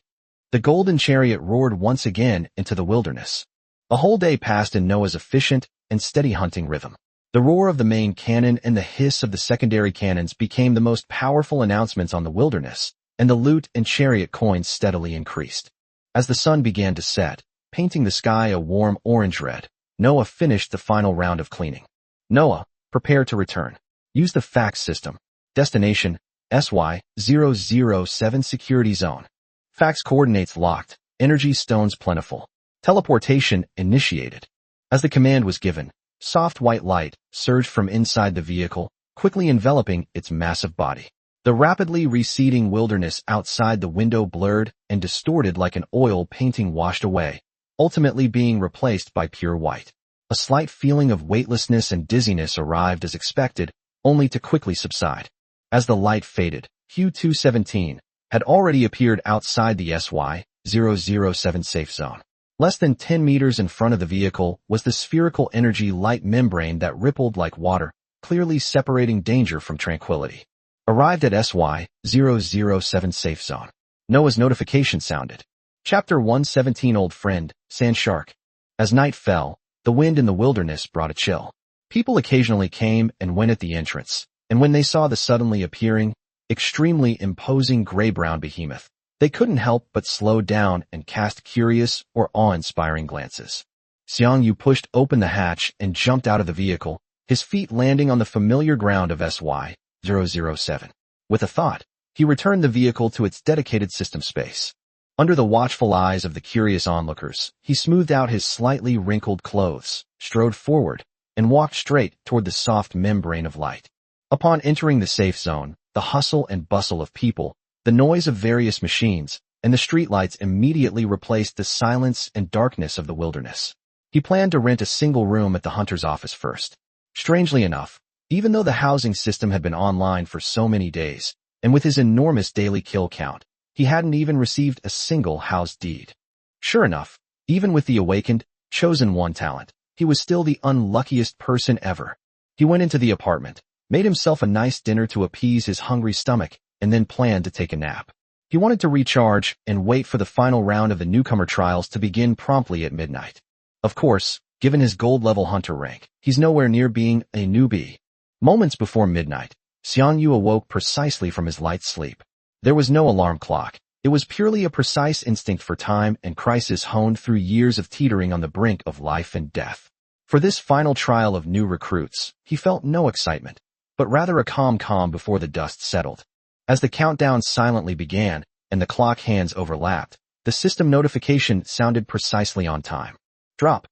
The Golden Chariot roared once again into the wilderness. A whole day passed in Noah's efficient and steady hunting rhythm. The roar of the main cannon and the hiss of the secondary cannons became the most powerful announcements on the wilderness, and the loot and chariot coins steadily increased. As the sun began to set, painting the sky a warm orange-red, Noah finished the final round of cleaning. Noah, prepare to return. Use the fax system. Destination, SY-007 Security Zone. Fax coordinates locked. Energy stones plentiful. Teleportation initiated. As the command was given, soft white light surged from inside the vehicle, quickly enveloping its massive body. The rapidly receding wilderness outside the window blurred and distorted like an oil painting washed away, ultimately being replaced by pure white. A slight feeling of weightlessness and dizziness arrived as expected, only to quickly subside. As the light faded, Q-217 had already appeared outside the SY-007 safe zone. Less than 10 meters in front of the vehicle was the spherical energy light membrane that rippled like water, clearly separating danger from tranquility. Arrived at SY-007 safe zone. Noah's notification sounded. Chapter 117 Old Friend, Sand Shark. As night fell, the wind in the wilderness brought a chill. People occasionally came and went at the entrance, and when they saw the suddenly appearing, extremely imposing gray-brown behemoth, they couldn't help but slow down and cast curious or awe-inspiring glances. Xiang Yu pushed open the hatch and jumped out of the vehicle, his feet landing on the familiar ground of SY-007. With a thought, he returned the vehicle to its dedicated system space. Under the watchful eyes of the curious onlookers, he smoothed out his slightly wrinkled clothes, strode forward, and walked straight toward the soft membrane of light. Upon entering the safe zone, the hustle and bustle of people, the noise of various machines, and the streetlights immediately replaced the silence and darkness of the wilderness. He planned to rent a single room at the hunter's office first. Strangely enough, even though the housing system had been online for so many days, and with his enormous daily kill count, he hadn't even received a single house deed. Sure enough, even with the awakened, chosen one talent, he was still the unluckiest person ever. He went into the apartment, made himself a nice dinner to appease his hungry stomach, and then planned to take a nap. He wanted to recharge and wait for the final round of the newcomer trials to begin promptly at midnight. Of course, given his gold-level hunter rank, he's nowhere near being a newbie. Moments before midnight, Xiang Yu awoke precisely from his light sleep. There was no alarm clock. It was purely a precise instinct for time and crisis honed through years of teetering on the brink of life and death. For this final trial of new recruits, he felt no excitement, but rather a calm before the dust settled. As the countdown silently began and the clock hands overlapped, the system notification sounded precisely on time. Drop.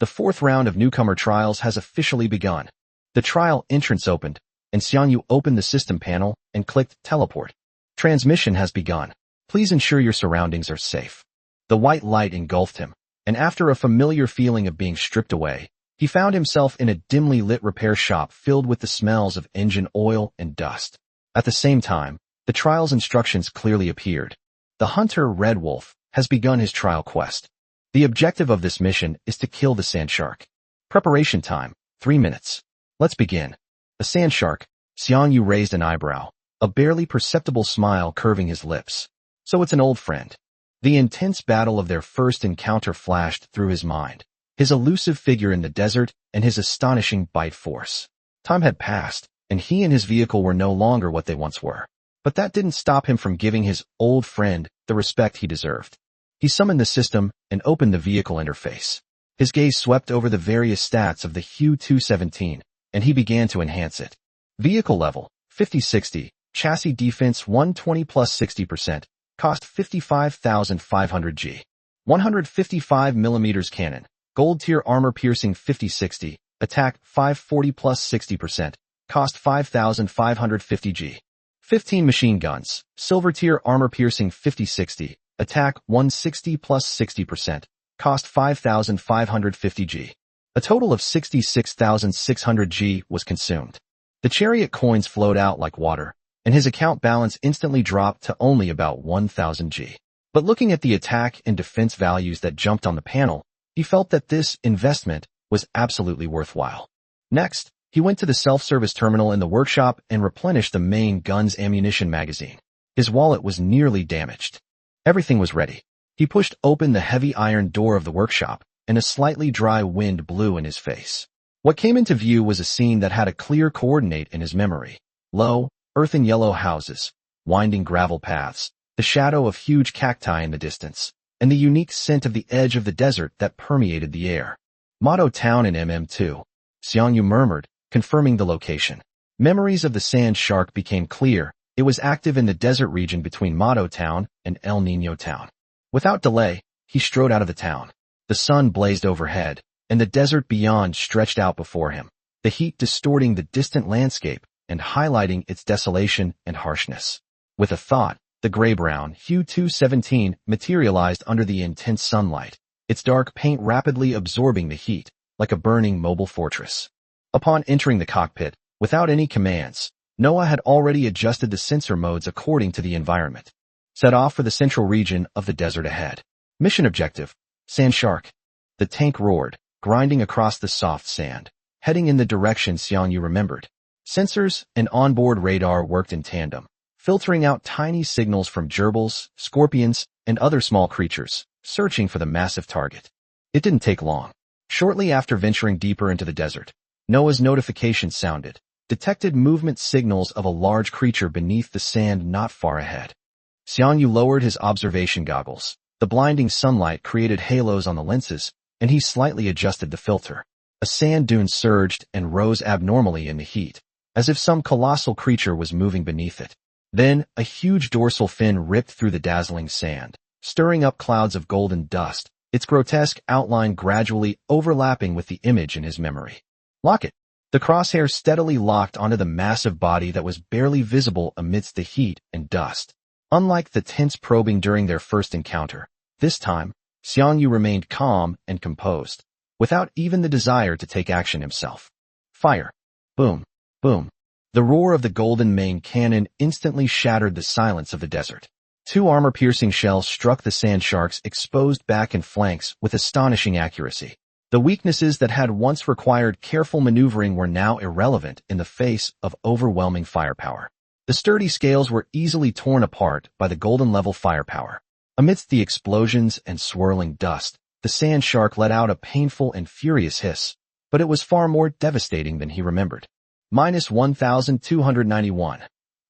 The fourth round of newcomer trials has officially begun. The trial entrance opened, and Xiang Yu opened the system panel and clicked teleport. Transmission has begun. Please ensure your surroundings are safe. The white light engulfed him, and after a familiar feeling of being stripped away, he found himself in a dimly lit repair shop filled with the smells of engine oil and dust. At the same time, the trial's instructions clearly appeared. The hunter Red Wolf has begun his trial quest. The objective of this mission is to kill the sand shark. Preparation time, 3 minutes. Let's begin. The sand shark. Xiang Yu raised an eyebrow, a barely perceptible smile curving his lips. So it's an old friend. The intense battle of their first encounter flashed through his mind. His elusive figure in the desert and his astonishing bite force. Time had passed, and he and his vehicle were no longer what they once were. But that didn't stop him from giving his old friend the respect he deserved. He summoned the system and opened the vehicle interface. His gaze swept over the various stats of the Xiang 217, and he began to enhance it. Vehicle level, 50-60, chassis defense 120 plus 60%. Cost 55,500 G. 155 mm cannon. Gold tier armor piercing 50-60. Attack 540 plus 60%. Cost 5,550 G. 15 machine guns. Silver tier armor piercing 50-60. Attack 160 plus 60%. Cost 5,550 G. A total of 66,600 G was consumed. The Chariot coins flowed out like water, and his account balance instantly dropped to only about 1,000 G. But looking at the attack and defense values that jumped on the panel, he felt that this investment was absolutely worthwhile. Next, he went to the self-service terminal in the workshop and replenished the main gun's ammunition magazine. His wallet was nearly damaged. Everything was ready. He pushed open the heavy iron door of the workshop, and a slightly dry wind blew in his face. What came into view was a scene that had a clear coordinate in his memory. Low, earthen yellow houses, winding gravel paths, the shadow of huge cacti in the distance, and the unique scent of the edge of the desert that permeated the air. Motto Town in MM2. Xiang Yu murmured, confirming the location. Memories of the sand shark became clear. It was active in the desert region between Motto Town and El Niño Town. Without delay, he strode out of the town. The sun blazed overhead, and the desert beyond stretched out before him, the heat distorting the distant landscape and highlighting its desolation and harshness. With a thought, the gray-brown Xiang 217 materialized under the intense sunlight, its dark paint rapidly absorbing the heat, like a burning mobile fortress. Upon entering the cockpit, without any commands, Noah had already adjusted the sensor modes according to the environment. Set off for the central region of the desert ahead. Mission objective, Sand Shark. The tank roared, grinding across the soft sand, heading in the direction Xiang Yu remembered. Sensors and onboard radar worked in tandem, filtering out tiny signals from gerbils, scorpions, and other small creatures, searching for the massive target. It didn't take long. Shortly after venturing deeper into the desert, Noah's notification sounded, detected movement signals of a large creature beneath the sand not far ahead. Xiang Yu lowered his observation goggles. The blinding sunlight created halos on the lenses, and he slightly adjusted the filter. A sand dune surged and rose abnormally in the heat, as if some colossal creature was moving beneath it. Then, a huge dorsal fin ripped through the dazzling sand, stirring up clouds of golden dust, its grotesque outline gradually overlapping with the image in his memory. Lock it. The crosshair steadily locked onto the massive body that was barely visible amidst the heat and dust. Unlike the tense probing during their first encounter, this time, Xiang Yu remained calm and composed, without even the desire to take action himself. Fire. Boom. Boom. The roar of the golden main cannon instantly shattered the silence of the desert. 2 armor-piercing shells struck the sand shark's exposed back and flanks with astonishing accuracy. The weaknesses that had once required careful maneuvering were now irrelevant in the face of overwhelming firepower. The sturdy scales were easily torn apart by the golden-level firepower. Amidst the explosions and swirling dust, the sand shark let out a painful and furious hiss, but it was far more devastating than he remembered. -1,291.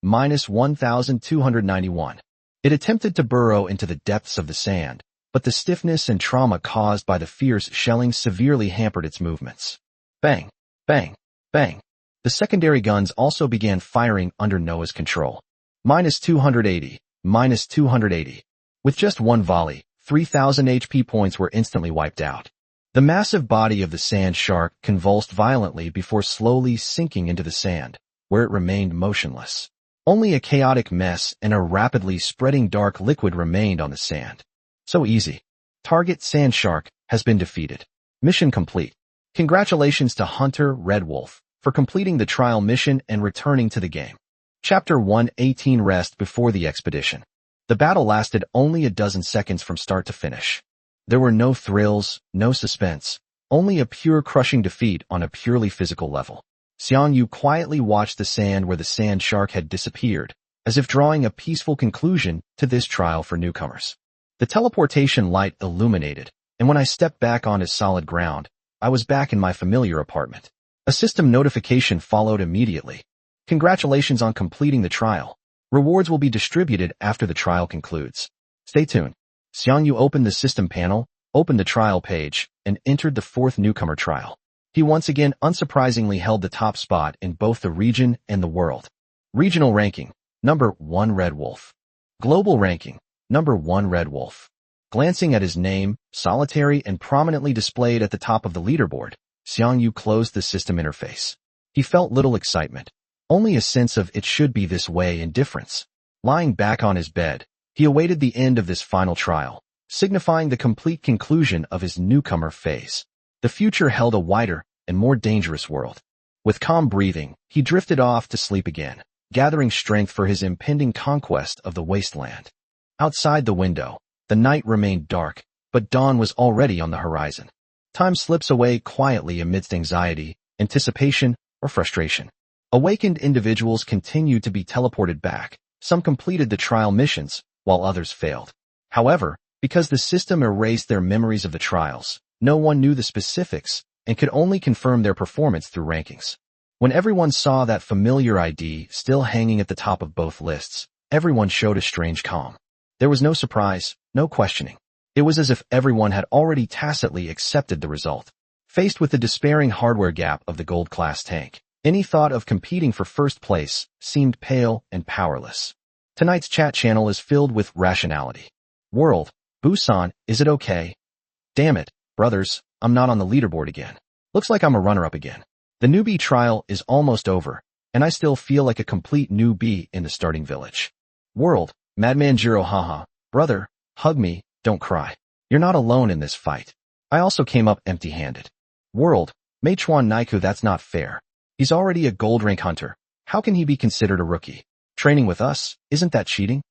-1,291. It attempted to burrow into the depths of the sand, but the stiffness and trauma caused by the fierce shelling severely hampered its movements. Bang, bang, bang. The secondary guns also began firing under Noah's control. -280, -280. With just one volley, 3,000 HP points were instantly wiped out. The massive body of the sand shark convulsed violently before slowly sinking into the sand, where it remained motionless. Only a chaotic mess and a rapidly spreading dark liquid remained on the sand. So easy. Target Sand Shark has been defeated. Mission complete. Congratulations to Hunter Red Wolf for completing the trial mission and returning to the game. Chapter 118 Rest before the expedition. The battle lasted only a dozen seconds from start to finish. There were no thrills, no suspense, only a pure crushing defeat on a purely physical level. Xiang Yu quietly watched the sand where the sand shark had disappeared, as if drawing a peaceful conclusion to this trial for newcomers. The teleportation light illuminated, and when I stepped back onto solid ground, I was back in my familiar apartment. A system notification followed immediately. Congratulations on completing the trial. Rewards will be distributed after the trial concludes. Stay tuned. Xiang Yu opened the system panel, opened the trial page, and entered the fourth newcomer trial. He once again unsurprisingly held the top spot in both the region and the world. Regional ranking, number 1 Red Wolf. Global ranking, number 1 Red Wolf. Glancing at his name, solitary and prominently displayed at the top of the leaderboard, Xiang Yu closed the system interface. He felt little excitement, only a sense of it should be this way indifference. Lying back on his bed, he awaited the end of this final trial, signifying the complete conclusion of his newcomer phase. The future held a wider and more dangerous world. With calm breathing, he drifted off to sleep again, gathering strength for his impending conquest of the wasteland. Outside the window, the night remained dark, but dawn was already on the horizon. Time slips away quietly amidst anxiety, anticipation, or frustration. Awakened individuals continued to be teleported back. Some completed the trial missions, while others failed. However, because the system erased their memories of the trials, no one knew the specifics and could only confirm their performance through rankings. When everyone saw that familiar ID still hanging at the top of both lists, everyone showed a strange calm. There was no surprise, no questioning. It was as if everyone had already tacitly accepted the result. Faced with the despairing hardware gap of the gold-class tank, any thought of competing for first place seemed pale and powerless. Tonight's chat channel is filled with rationality. World, Busan, is it okay? Damn it, brothers, I'm not on the leaderboard again. Looks like I'm a runner-up again. The newbie trial is almost over, and I still feel like a complete newbie in the starting village. World, Madman Jiro haha, brother, hug me, don't cry. You're not alone in this fight. I also came up empty-handed. World, Meichuan Naiku, that's not fair. He's already a gold rank hunter. How can he be considered a rookie? Training with us, isn't that cheating?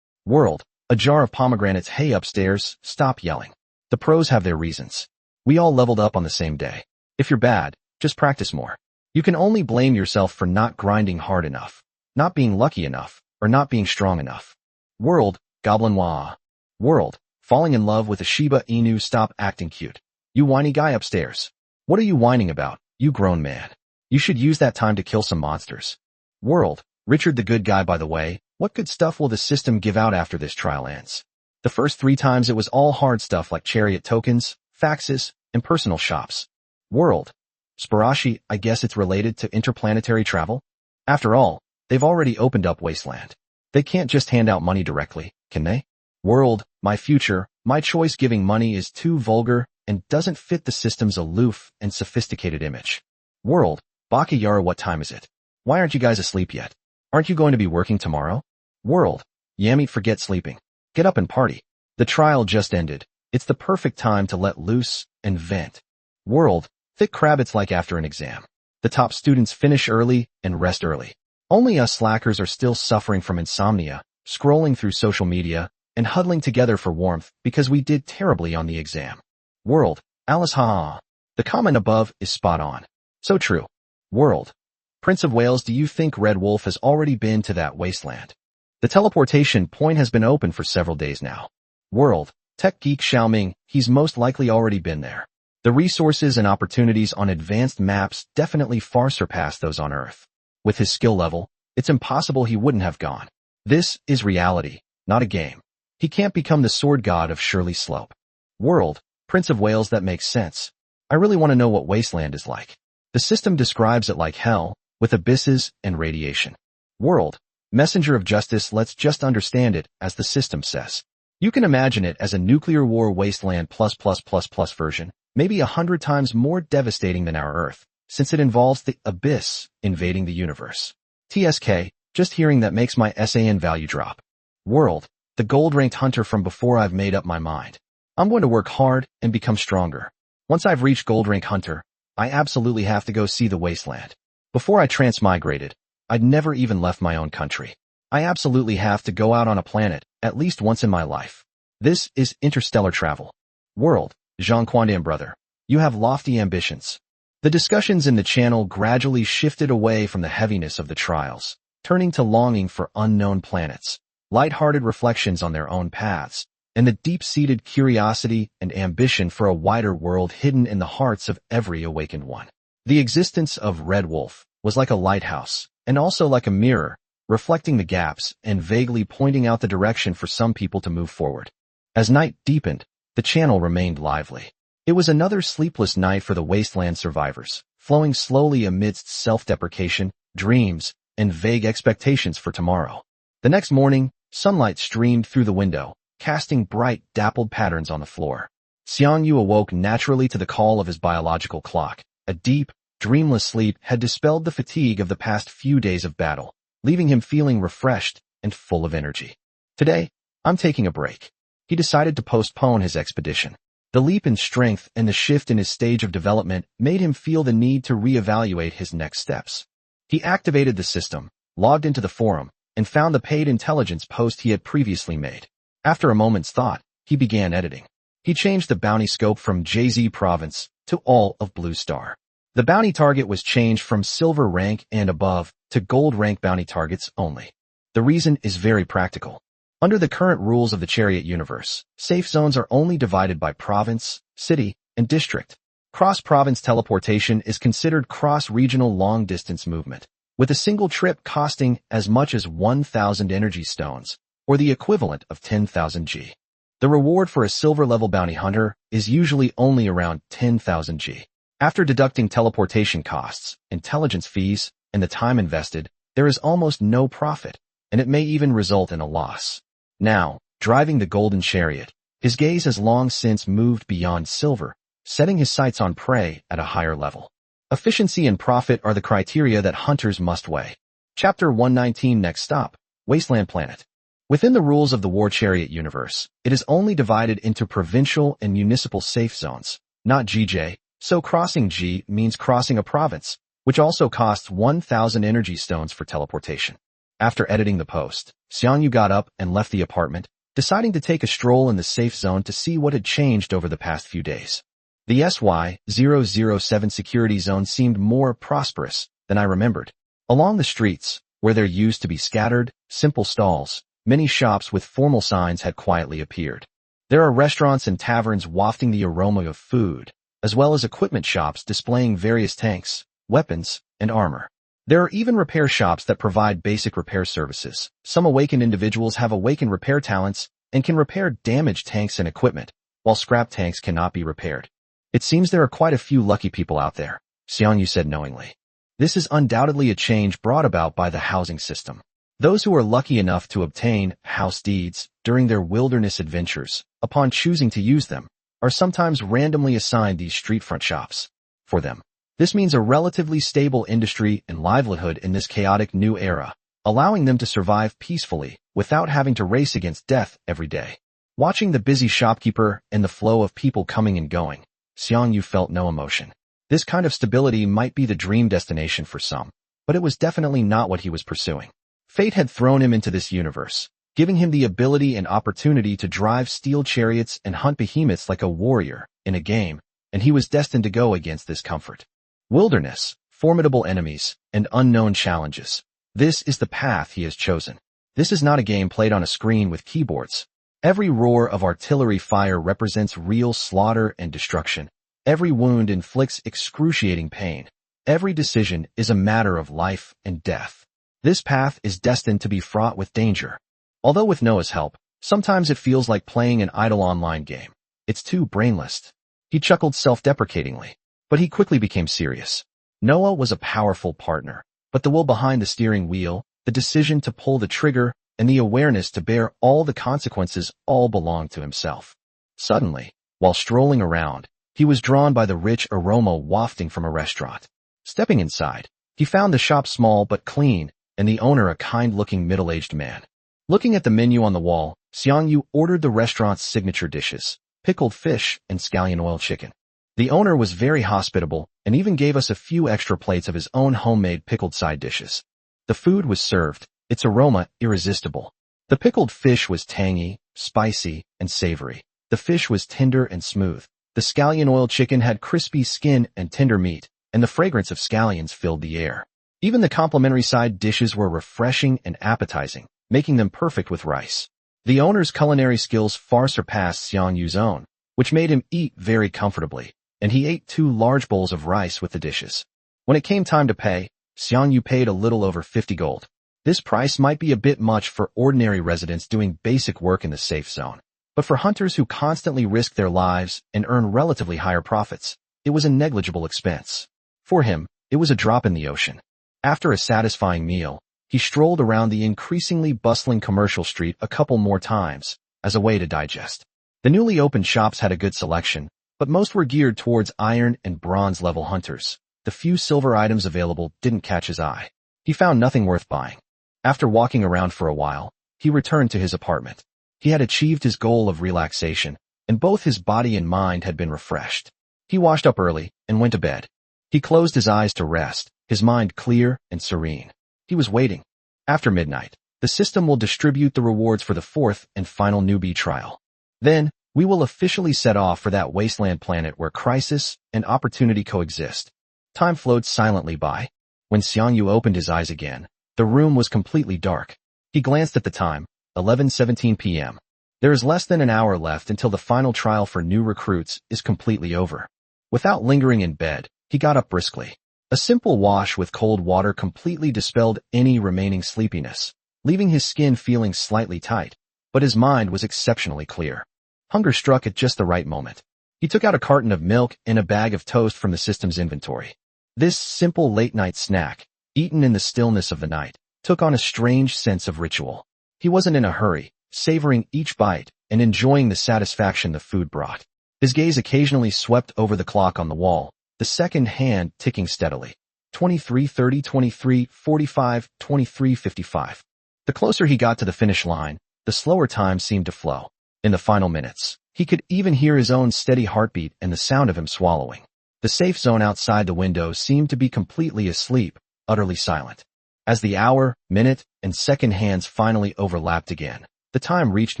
World, a jar of pomegranates, hey upstairs, stop yelling. The pros have their reasons. We all leveled up on the same day. If you're bad, just practice more. You can only blame yourself for not grinding hard enough, not being lucky enough, or not being strong enough. World, Goblin Wah. World, falling in love with a Shiba Inu, stop acting cute. You whiny guy upstairs. What are you whining about, you grown man? You should use that time to kill some monsters. World, Richard the good guy, by the way, what good stuff will the system give out after this trial ends? The first 3 times it was all hard stuff like Chariot tokens, faxes, and personal shops. World, Sparashi, I guess it's related to interplanetary travel? After all, they've already opened up Wasteland. They can't just hand out money directly, can they? World, my future, my choice giving money is too vulgar and doesn't fit the system's aloof and sophisticated image. World, Bakayara, what time is it? Why aren't you guys asleep yet? Aren't you going to be working tomorrow? World, Yamit, forget sleeping. Get up and party. The trial just ended. It's the perfect time to let loose and vent. World, Thick Crab, it's like after an exam. The top students finish early and rest early. Only us slackers are still suffering from insomnia, scrolling through social media, and huddling together for warmth because we did terribly on the exam. World, Alice, haha. The comment above is spot on. So true. World. Prince of Wales, do you think Red Wolf has already been to that wasteland? The teleportation point has been open for several days now. World. Tech geek Xiaoming, he's most likely already been there. The resources and opportunities on advanced maps definitely far surpass those on Earth. With his skill level, it's impossible he wouldn't have gone. This is reality, not a game. He can't become the sword god of Shirley Slope. World. Prince of Wales, that makes sense. I really want to know what wasteland is like. The system describes it like hell, with abysses and radiation. World. Messenger of Justice, let's just understand it, as the system says. You can imagine it as a nuclear war wasteland ++++ version, maybe 100 times more devastating than our Earth, since it involves the abyss invading the universe. TSK, just hearing that makes my SAN value drop. World. The gold-ranked hunter from before I've made up my mind. I'm going to work hard and become stronger. Once I've reached gold rank hunter, I absolutely have to go see the wasteland. Before I transmigrated, I'd never even left my own country. I absolutely have to go out on a planet, at least once in my life. This is interstellar travel. World. Zhang Quandan brother. You have lofty ambitions. The discussions in the channel gradually shifted away from the heaviness of the trials, turning to longing for unknown planets, light-hearted reflections on their own paths, and the deep-seated curiosity and ambition for a wider world hidden in the hearts of every awakened one. The existence of Red Wolf was like a lighthouse, and also like a mirror, reflecting the gaps and vaguely pointing out the direction for some people to move forward. As night deepened, the channel remained lively. It was another sleepless night for the wasteland survivors, flowing slowly amidst self-deprecation, dreams, and vague expectations for tomorrow. The next morning, sunlight streamed through the window, casting bright, dappled patterns on the floor. Xiang Yu awoke naturally to the call of his biological clock. A deep, dreamless sleep had dispelled the fatigue of the past few days of battle, leaving him feeling refreshed and full of energy. Today, I'm taking a break. He decided to postpone his expedition. The leap in strength and the shift in his stage of development made him feel the need to reevaluate his next steps. He activated the system, logged into the forum, and found the paid intelligence post he had previously made. After a moment's thought, he began editing. He changed the bounty scope from JZ Province to all of Blue Star. The bounty target was changed from silver rank and above to gold rank bounty targets only. The reason is very practical. Under the current rules of the Chariot universe, safe zones are only divided by province, city, and district. Cross-province teleportation is considered cross-regional long-distance movement, with a single trip costing as much as 1,000 energy stones, or the equivalent of 10,000 G. The reward for a silver-level bounty hunter is usually only around 10,000 G. After deducting teleportation costs, intelligence fees, and the time invested, there is almost no profit, and it may even result in a loss. Now, driving the golden chariot, his gaze has long since moved beyond silver, setting his sights on prey at a higher level. Efficiency and profit are the criteria that hunters must weigh. Chapter 119. Next stop, Wasteland Planet. Within the rules of the War Chariot universe, it is only divided into provincial and municipal safe zones, not GJ, so crossing G means crossing a province, which also costs 1,000 energy stones for teleportation. After editing the post, Xiang Yu got up and left the apartment, deciding to take a stroll in the safe zone to see what had changed over the past few days. The SY-007 security zone seemed more prosperous than I remembered. Along the streets, where there used to be scattered, simple stalls, many shops with formal signs had quietly appeared. There are restaurants and taverns wafting the aroma of food, as well as equipment shops displaying various tanks, weapons, and armor. There are even repair shops that provide basic repair services. Some awakened individuals have awakened repair talents and can repair damaged tanks and equipment, while scrap tanks cannot be repaired. It seems there are quite a few lucky people out there, Xiang Yu said knowingly. This is undoubtedly a change brought about by the housing system. Those who are lucky enough to obtain house deeds during their wilderness adventures, upon choosing to use them, are sometimes randomly assigned these street-front shops. For them, this means a relatively stable industry and livelihood in this chaotic new era, allowing them to survive peacefully without having to race against death every day. Watching the busy shopkeeper and the flow of people coming and going, Xiang Yu felt no emotion. This kind of stability might be the dream destination for some, but it was definitely not what he was pursuing. Fate had thrown him into this universe, giving him the ability and opportunity to drive steel chariots and hunt behemoths like a warrior in a game, and he was destined to go against this comfort. Wilderness, formidable enemies, and unknown challenges. This is the path he has chosen. This is not a game played on a screen with keyboards. Every roar of artillery fire represents real slaughter and destruction. Every wound inflicts excruciating pain. Every decision is a matter of life and death. This path is destined to be fraught with danger. Although with Noah's help, sometimes it feels like playing an idle online game. It's too brainless. He chuckled self-deprecatingly, but he quickly became serious. Noah was a powerful partner, but the will behind the steering wheel, the decision to pull the trigger, and the awareness to bear all the consequences all belonged to himself. Suddenly, while strolling around, he was drawn by the rich aroma wafting from a restaurant. Stepping inside, he found the shop small but clean, and the owner a kind-looking middle-aged man. Looking at the menu on the wall, Xiang Yu ordered the restaurant's signature dishes, pickled fish and scallion oil chicken. The owner was very hospitable and even gave us a few extra plates of his own homemade pickled side dishes. The food was served, its aroma irresistible. The pickled fish was tangy, spicy, and savory. The fish was tender and smooth. The scallion oil chicken had crispy skin and tender meat, and the fragrance of scallions filled the air. Even the complimentary side dishes were refreshing and appetizing, making them perfect with rice. The owner's culinary skills far surpassed Xiang Yu's own, which made him eat very comfortably, and he ate 2 large bowls of rice with the dishes. When it came time to pay, Xiang Yu paid a little over 50 gold. This price might be a bit much for ordinary residents doing basic work in the safe zone, but for hunters who constantly risk their lives and earn relatively higher profits, it was a negligible expense. For him, it was a drop in the ocean. After a satisfying meal, he strolled around the increasingly bustling commercial street a couple more times, as a way to digest. The newly opened shops had a good selection, but most were geared towards iron and bronze level hunters. The few silver items available didn't catch his eye. He found nothing worth buying. After walking around for a while, he returned to his apartment. He had achieved his goal of relaxation, and both his body and mind had been refreshed. He washed up early and went to bed. He closed his eyes to rest, his mind clear and serene. He was waiting. After midnight, the system will distribute the rewards for the 4th and final newbie trial. Then, we will officially set off for that wasteland planet where crisis and opportunity coexist. Time flowed silently by. When Xiang Yu opened his eyes again, the room was completely dark. He glanced at the time, 11:17 p.m. There is less than an hour left until the final trial for new recruits is completely over. Without lingering in bed, he got up briskly. A simple wash with cold water completely dispelled any remaining sleepiness, leaving his skin feeling slightly tight, but his mind was exceptionally clear. Hunger struck at just the right moment. He took out a carton of milk and a bag of toast from the system's inventory. This simple late-night snack, eaten in the stillness of the night, took on a strange sense of ritual. He wasn't in a hurry, savoring each bite and enjoying the satisfaction the food brought. His gaze occasionally swept over the clock on the wall, the second hand ticking steadily. 23:30, 23:45, 23:55. The closer he got to the finish line, the slower time seemed to flow. In the final minutes, he could even hear his own steady heartbeat and the sound of him swallowing. The safe zone outside the window seemed to be completely asleep, utterly silent. As the hour, minute, and second hands finally overlapped again, the time reached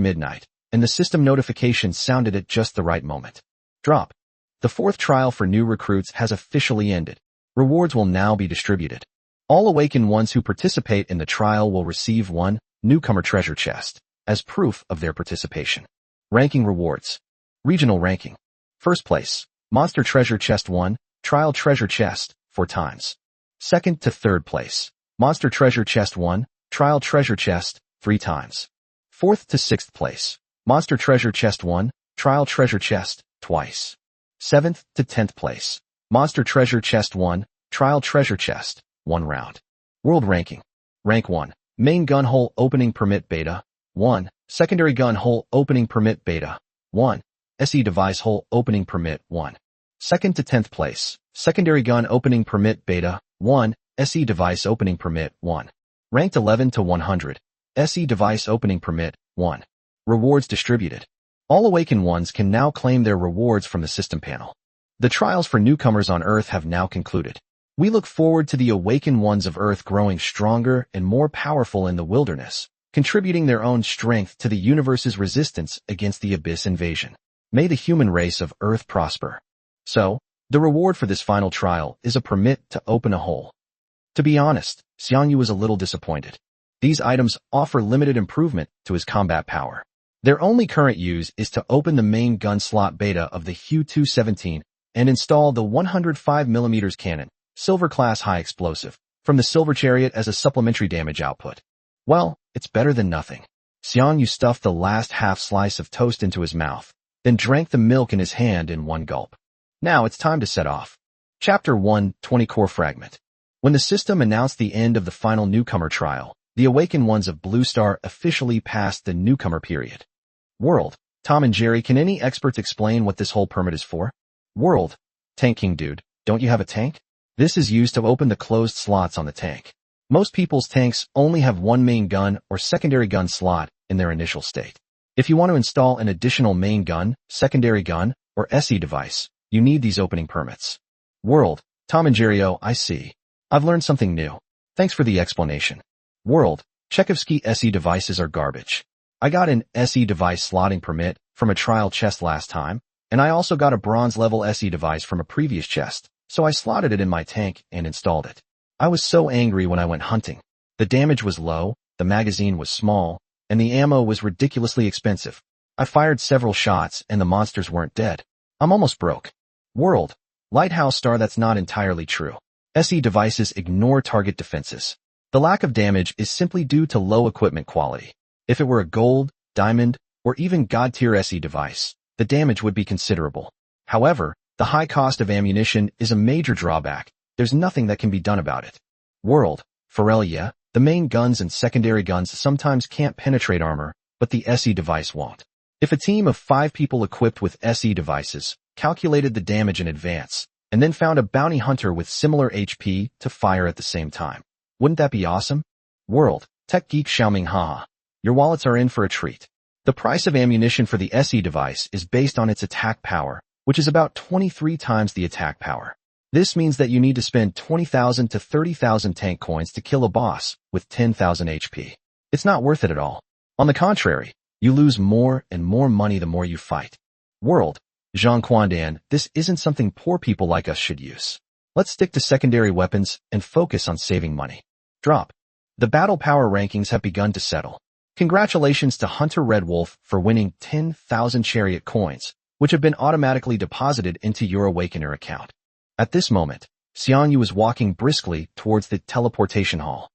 midnight, and the system notification sounded at just the right moment. Drop. The 4th trial for new recruits has officially ended. Rewards will now be distributed. All awakened ones who participate in the trial will receive 1 newcomer treasure chest as proof of their participation. Ranking rewards. Regional ranking. First place, Monster Treasure Chest 1, Trial Treasure Chest, 4 times. Second to third place, Monster Treasure Chest 1, Trial Treasure Chest, 3 times. Fourth to 6th place, Monster Treasure Chest 1, Trial Treasure Chest, twice. 7th to 10th place, Monster Treasure Chest 1, Trial Treasure Chest, 1 round. World ranking. Rank 1, Main Gun Hole Opening Permit Beta, 1, Secondary Gun Hole Opening Permit Beta, 1, SE Device Hole Opening Permit, 1. Second to 10th place, Secondary Gun Opening Permit Beta, 1, SE Device Opening Permit, 1. Ranked 11 to 100, SE Device Opening Permit, 1. Rewards distributed. All awakened ones can now claim their rewards from the system panel. The trials for newcomers on Earth have now concluded. We look forward to the awakened ones of Earth growing stronger and more powerful in the wilderness, contributing their own strength to the universe's resistance against the Abyss invasion. May the human race of Earth prosper. So, the reward for this final trial is a permit to open a hole. To be honest, Xiang Yu was a little disappointed. These items offer limited improvement to his combat power. Their only current use is to open the main gun slot beta of the Hu 217 and install the 105mm cannon, silver class high explosive, from the silver chariot as a supplementary damage output. Well, it's better than nothing. Xiang Yu stuffed the last half slice of toast into his mouth, then drank the milk in his hand in one gulp. Now it's time to set off. Chapter 1, 20 Core Fragment. When the system announced the end of the final newcomer trial, the awakened ones of Blue Star officially passed the newcomer period. World, Tom and Jerry, can any experts explain what this whole permit is for? World, Tank King dude, don't you have a tank? This is used to open the closed slots on the tank. Most people's tanks only have one main gun or secondary gun slot in their initial state. If you want to install an additional main gun, secondary gun, or SE device, you need these opening permits. World, Tom and Jerry, oh, I see. I've learned something new. Thanks for the explanation. World, Chekhovsky SE devices are garbage. I got an SE device slotting permit from a trial chest last time, and I also got a bronze level SE device from a previous chest, so I slotted it in my tank and installed it. I was so angry when I went hunting. The damage was low, the magazine was small, and the ammo was ridiculously expensive. I fired several shots and the monsters weren't dead. I'm almost broke. World, Lighthouse Star, that's not entirely true. SE devices ignore target defenses. The lack of damage is simply due to low equipment quality. If it were a gold, diamond, or even god-tier SE device, the damage would be considerable. However, the high cost of ammunition is a major drawback. There's nothing that can be done about it. World, Pharrell, yeah, the main guns and secondary guns sometimes can't penetrate armor, but the SE device won't. If a team of 5 people equipped with SE devices calculated the damage in advance, and then found a bounty hunter with similar HP to fire at the same time, wouldn't that be awesome? World, Tech Geek Xiaoming, haha. Your wallets are in for a treat. The price of ammunition for the SE device is based on its attack power, which is about 23 times the attack power. This means that you need to spend 20,000 to 30,000 tank coins to kill a boss with 10,000 HP. It's not worth it at all. On the contrary, you lose more and more money the more you fight. World, Zhang Quandan, this isn't something poor people like us should use. Let's stick to secondary weapons and focus on saving money. Drop. The battle power rankings have begun to settle. Congratulations to Hunter Red Wolf for winning 10,000 Chariot coins, which have been automatically deposited into your Awakener account. At this moment, Xiang Yu was walking briskly towards the teleportation hall.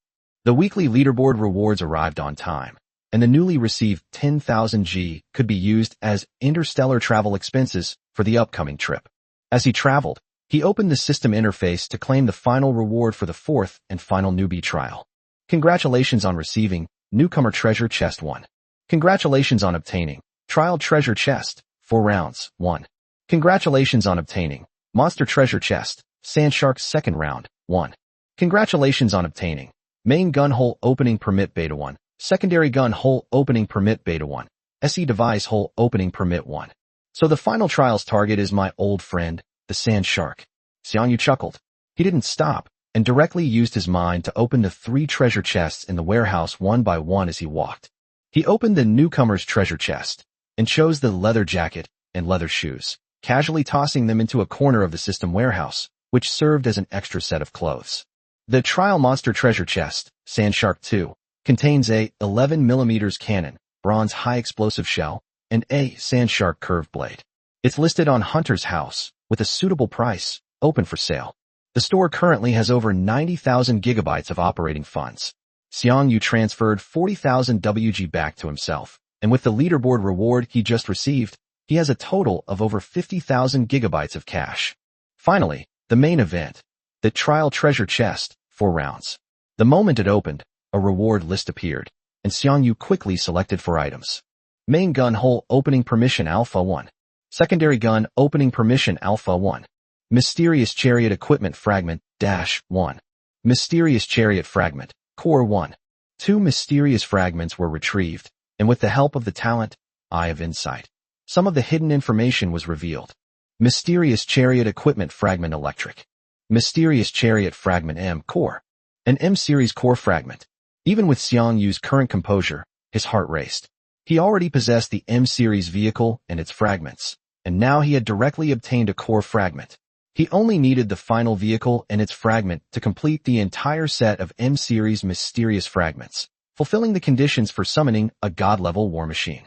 The weekly leaderboard rewards arrived on time, and the newly received 10,000 G could be used as interstellar travel expenses for the upcoming trip. As he traveled, he opened the system interface to claim the final reward for the 4th and final newbie trial. Congratulations on receiving Newcomer Treasure Chest 1. Congratulations on obtaining Trial Treasure Chest, 4 rounds, 1. Congratulations on obtaining Monster Treasure Chest, Sand Shark 2nd round, 1. Congratulations on obtaining Main Gun Hole Opening Permit Beta 1, Secondary Gun Hole Opening Permit Beta 1, SE Device Hole Opening Permit 1. So the final trial's target is my old friend, the Sand Shark. Xiang Yu chuckled. He didn't stop, and directly used his mind to open the 3 treasure chests in the warehouse one by one as he walked. He opened the newcomer's treasure chest, and chose the leather jacket and leather shoes, casually tossing them into a corner of the system warehouse, which served as an extra set of clothes. The Trial Monster Treasure Chest, Sand Shark 2, contains a 11mm cannon, bronze high explosive shell, and a Sand Shark curved blade. It's listed on Hunter's House, with a suitable price, open for sale. The store currently has over 90,000 gigabytes of operating funds. Xiang Yu transferred 40,000 WG back to himself, and with the leaderboard reward he just received, he has a total of over 50,000 gigabytes of cash. Finally, the main event, the Trial Treasure Chest, 4 rounds. The moment it opened, a reward list appeared, and Xiang Yu quickly selected 4 items. Main Gun Hole Opening Permission Alpha 1. Secondary Gun Opening Permission Alpha 1. Mysterious Chariot Equipment Fragment, Dash 1. Mysterious Chariot Fragment, Core 1. 2 mysterious fragments were retrieved, and with the help of the talent, Eye of Insight, some of the hidden information was revealed. Mysterious Chariot Equipment Fragment Electric. Mysterious Chariot Fragment M Core. An M-Series core fragment. Even with Xiang Yu's current composure, his heart raced. He already possessed the M-Series vehicle and its fragments, and now he had directly obtained a core fragment. He only needed the final vehicle and its fragment to complete the entire set of M-series mysterious fragments, fulfilling the conditions for summoning a god-level war machine.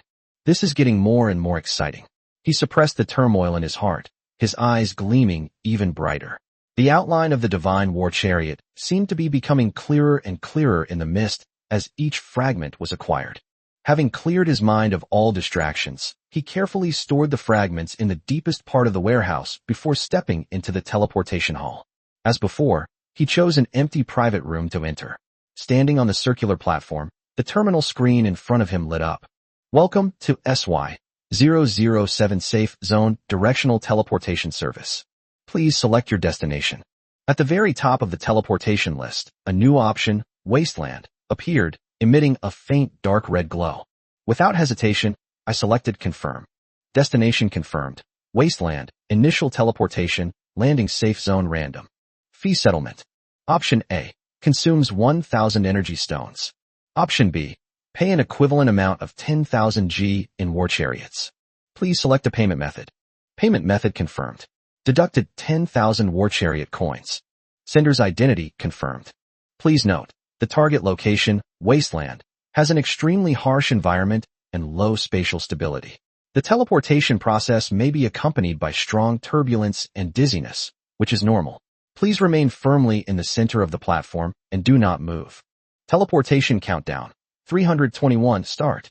This is getting more and more exciting. He suppressed the turmoil in his heart, his eyes gleaming even brighter. The outline of the divine war chariot seemed to be becoming clearer and clearer in the mist as each fragment was acquired. Having cleared his mind of all distractions, he carefully stored the fragments in the deepest part of the warehouse before stepping into the teleportation hall. As before, he chose an empty private room to enter. Standing on the circular platform, the terminal screen in front of him lit up. Welcome to SY-007 Safe Zone Directional Teleportation Service. Please select your destination. At the very top of the teleportation list, a new option, Wasteland, appeared, emitting a faint dark red glow. Without hesitation, I selected Confirm. Destination confirmed. Wasteland, initial teleportation, landing safe zone random. Fee settlement. Option A, consumes 1,000 energy stones. Option B, pay an equivalent amount of 10,000 G in war chariots. Please select a payment method. Payment method confirmed. Deducted 10,000 war chariot coins. Sender's identity confirmed. Please note, the target location, Wasteland, has an extremely harsh environment and low spatial stability. The teleportation process may be accompanied by strong turbulence and dizziness, which is normal. Please remain firmly in the center of the platform and do not move. Teleportation countdown. 321 start.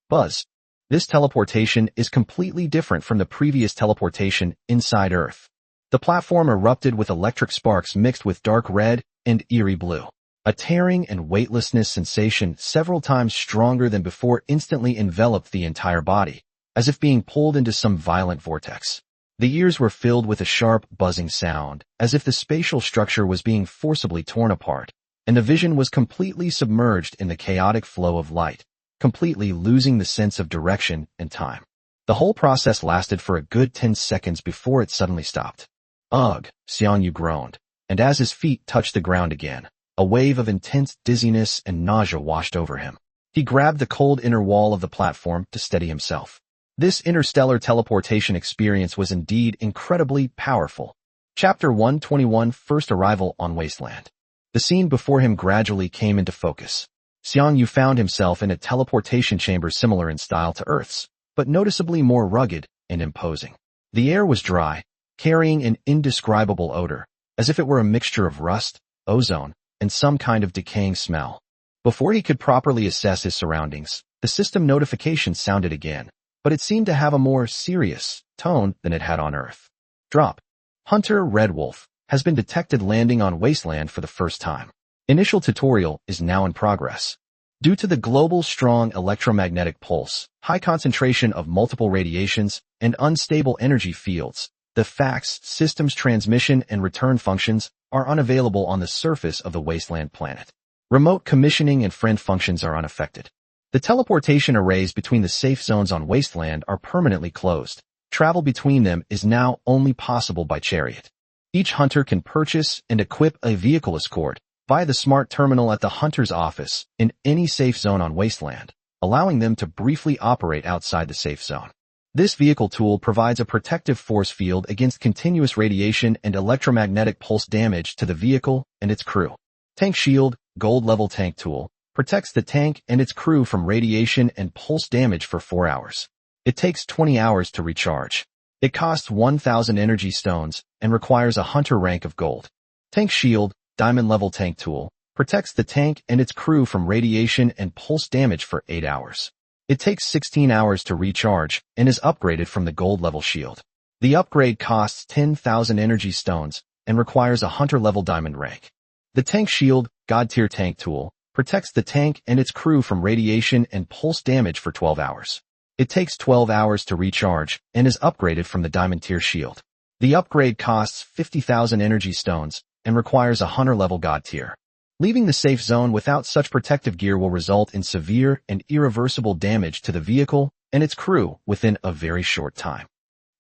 Buzz. This teleportation is completely different from the previous teleportation inside Earth. The platform erupted with electric sparks mixed with dark red and eerie blue. A tearing and weightlessness sensation several times stronger than before instantly enveloped the entire body, as if being pulled into some violent vortex. The ears were filled with a sharp, buzzing sound, as if the spatial structure was being forcibly torn apart, and the vision was completely submerged in the chaotic flow of light, completely losing the sense of direction and time. The whole process lasted for a good 10 seconds before it suddenly stopped. Ugh, Xiang Yu groaned, and as his feet touched the ground again, a wave of intense dizziness and nausea washed over him. He grabbed the cold inner wall of the platform to steady himself. This interstellar teleportation experience was indeed incredibly powerful. Chapter 121 First Arrival on Wasteland. The scene before him gradually came into focus. Xiang Yu found himself in a teleportation chamber similar in style to Earth's, but noticeably more rugged and imposing. The air was dry, carrying an indescribable odor, as if it were a mixture of rust, ozone, and some kind of decaying smell. Before he could properly assess his surroundings, the system notification sounded again, but it seemed to have a more serious tone than it had on Earth. Drop. Hunter Red Wolf has been detected landing on Wasteland for the first time. Initial tutorial is now in progress. Due to the global strong electromagnetic pulse, high concentration of multiple radiations, and unstable energy fields, the fax system's transmission and return functions are unavailable on the surface of the Wasteland planet. Remote commissioning and friend functions are unaffected. The teleportation arrays between the safe zones on Wasteland are permanently closed. Travel between them is now only possible by Chariot. Each hunter can purchase and equip a vehicle escort via the smart terminal at the hunter's office in any safe zone on Wasteland, allowing them to briefly operate outside the safe zone. This vehicle tool provides a protective force field against continuous radiation and electromagnetic pulse damage to the vehicle and its crew. Tank Shield, gold-level tank tool, protects the tank and its crew from radiation and pulse damage for 4 hours. It takes 20 hours to recharge. It costs 1,000 energy stones and requires a hunter rank of gold. Tank Shield, diamond-level tank tool, protects the tank and its crew from radiation and pulse damage for 8 hours. It takes 16 hours to recharge and is upgraded from the gold-level shield. The upgrade costs 10,000 energy stones and requires a hunter-level diamond rank. The Tank Shield, God-tier tank tool, protects the tank and its crew from radiation and pulse damage for 12 hours. It takes 12 hours to recharge and is upgraded from the diamond-tier shield. The upgrade costs 50,000 energy stones and requires a hunter-level God-tier. Leaving the safe zone without such protective gear will result in severe and irreversible damage to the vehicle and its crew within a very short time.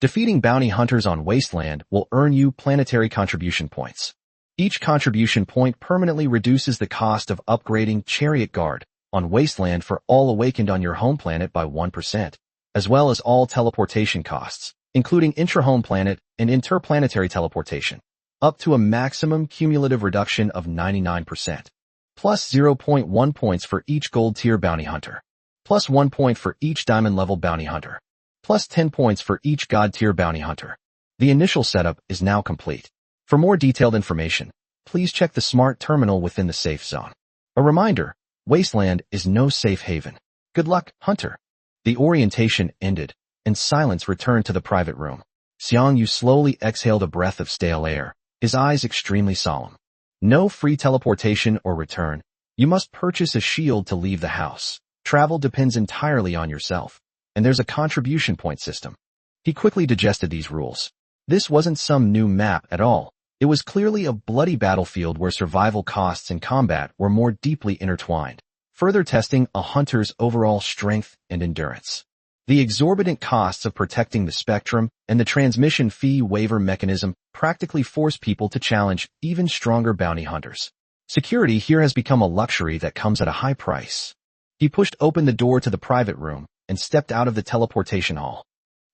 Defeating bounty hunters on Wasteland will earn you planetary contribution points. Each contribution point permanently reduces the cost of upgrading Chariot Guard on Wasteland for all awakened on your home planet by 1%, as well as all teleportation costs. including intra-home planet and interplanetary teleportation, up to a maximum cumulative reduction of 99%. Plus 0.1 points for each gold tier bounty hunter. Plus 1 point for each diamond level bounty hunter. Plus 10 points for each god tier bounty hunter. The initial setup is now complete. For more detailed information, please check the smart terminal within the safe zone. A reminder, Wasteland is no safe haven. Good luck, hunter. The orientation ended, and silence returned to the private room. Xiang Yu slowly exhaled a breath of stale air, his eyes extremely solemn. No free teleportation or return. You must purchase a shield to leave the house. Travel depends entirely on yourself, and there's a contribution point system. He quickly digested these rules. This wasn't some new map at all. It was clearly a bloody battlefield where survival costs and combat were more deeply intertwined, further testing a hunter's overall strength and endurance. The exorbitant costs of protecting the spectrum and the transmission fee waiver mechanism practically force people to challenge even stronger bounty hunters. Security here has become a luxury that comes at a high price. He pushed open the door to the private room and stepped out of the teleportation hall.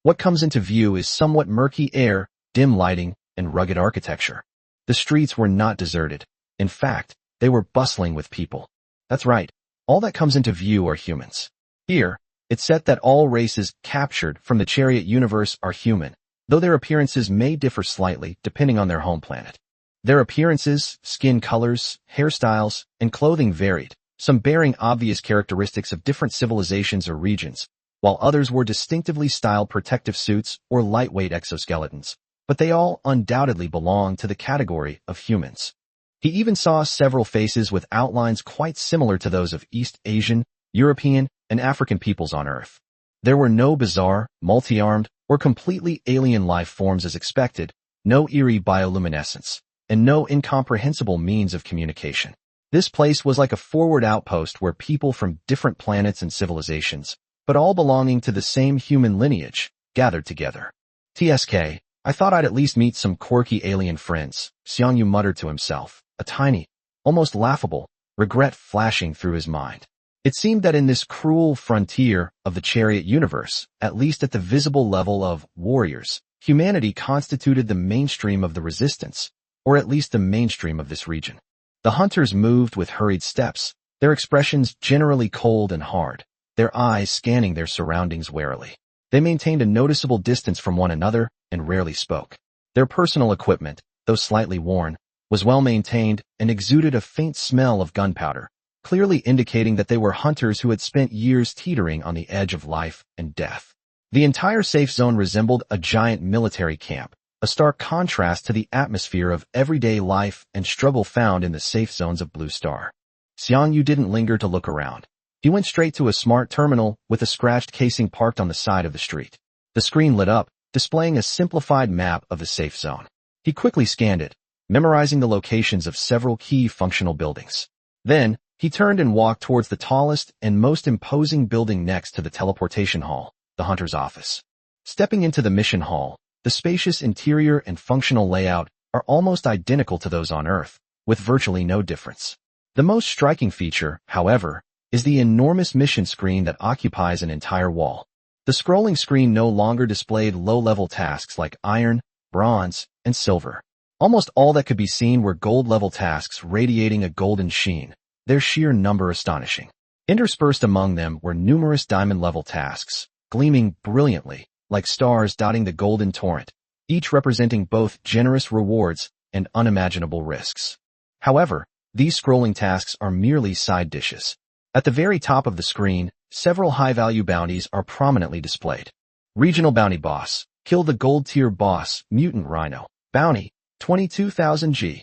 What comes into view is somewhat murky air, dim lighting, and rugged architecture. The streets were not deserted. In fact, they were bustling with people. That's right, all that comes into view are humans. Here, it's said that all races captured from the Chariot universe are human, though their appearances may differ slightly depending on their home planet. Their appearances, skin colors, hairstyles, and clothing varied, some bearing obvious characteristics of different civilizations or regions, while others wore distinctively styled protective suits or lightweight exoskeletons, but they all undoubtedly belong to the category of humans. He even saw several faces with outlines quite similar to those of East Asian, European, and African peoples on Earth. There were no bizarre, multi-armed, or completely alien life forms as expected, no eerie bioluminescence, and no incomprehensible means of communication. This place was like a forward outpost where people from different planets and civilizations, but all belonging to the same human lineage, gathered together. TSK, I thought I'd at least meet some quirky alien friends, Xiang Yu muttered to himself, a tiny, almost laughable, regret flashing through his mind. It seemed that in this cruel frontier of the Chariot universe, at least at the visible level of warriors, humanity constituted the mainstream of the resistance, or at least the mainstream of this region. The hunters moved with hurried steps, their expressions generally cold and hard, their eyes scanning their surroundings warily. They maintained a noticeable distance from one another and rarely spoke. Their personal equipment, though slightly worn, was well maintained and exuded a faint smell of gunpowder, clearly indicating that they were hunters who had spent years teetering on the edge of life and death. The entire safe zone resembled a giant military camp, a stark contrast to the atmosphere of everyday life and struggle found in the safe zones of Blue Star. Xiang Yu didn't linger to look around. He went straight to a smart terminal with a scratched casing parked on the side of the street. The screen lit up, displaying a simplified map of the safe zone. He quickly scanned it, memorizing the locations of several key functional buildings. Then, he turned and walked towards the tallest and most imposing building next to the teleportation hall, the hunter's office. Stepping into the mission hall, the spacious interior and functional layout are almost identical to those on Earth, with virtually no difference. The most striking feature, however, is the enormous mission screen that occupies an entire wall. The scrolling screen no longer displayed low-level tasks like iron, bronze, and silver. Almost all that could be seen were gold-level tasks radiating a golden sheen, their sheer number astonishing. Interspersed among them were numerous diamond-level tasks, gleaming brilliantly, like stars dotting the golden torrent, each representing both generous rewards and unimaginable risks. However, these scrolling tasks are merely side dishes. At the very top of the screen, several high-value bounties are prominently displayed. Regional Bounty Boss, kill the gold-tier boss, Mutant Rhino. Bounty, 22,000 G.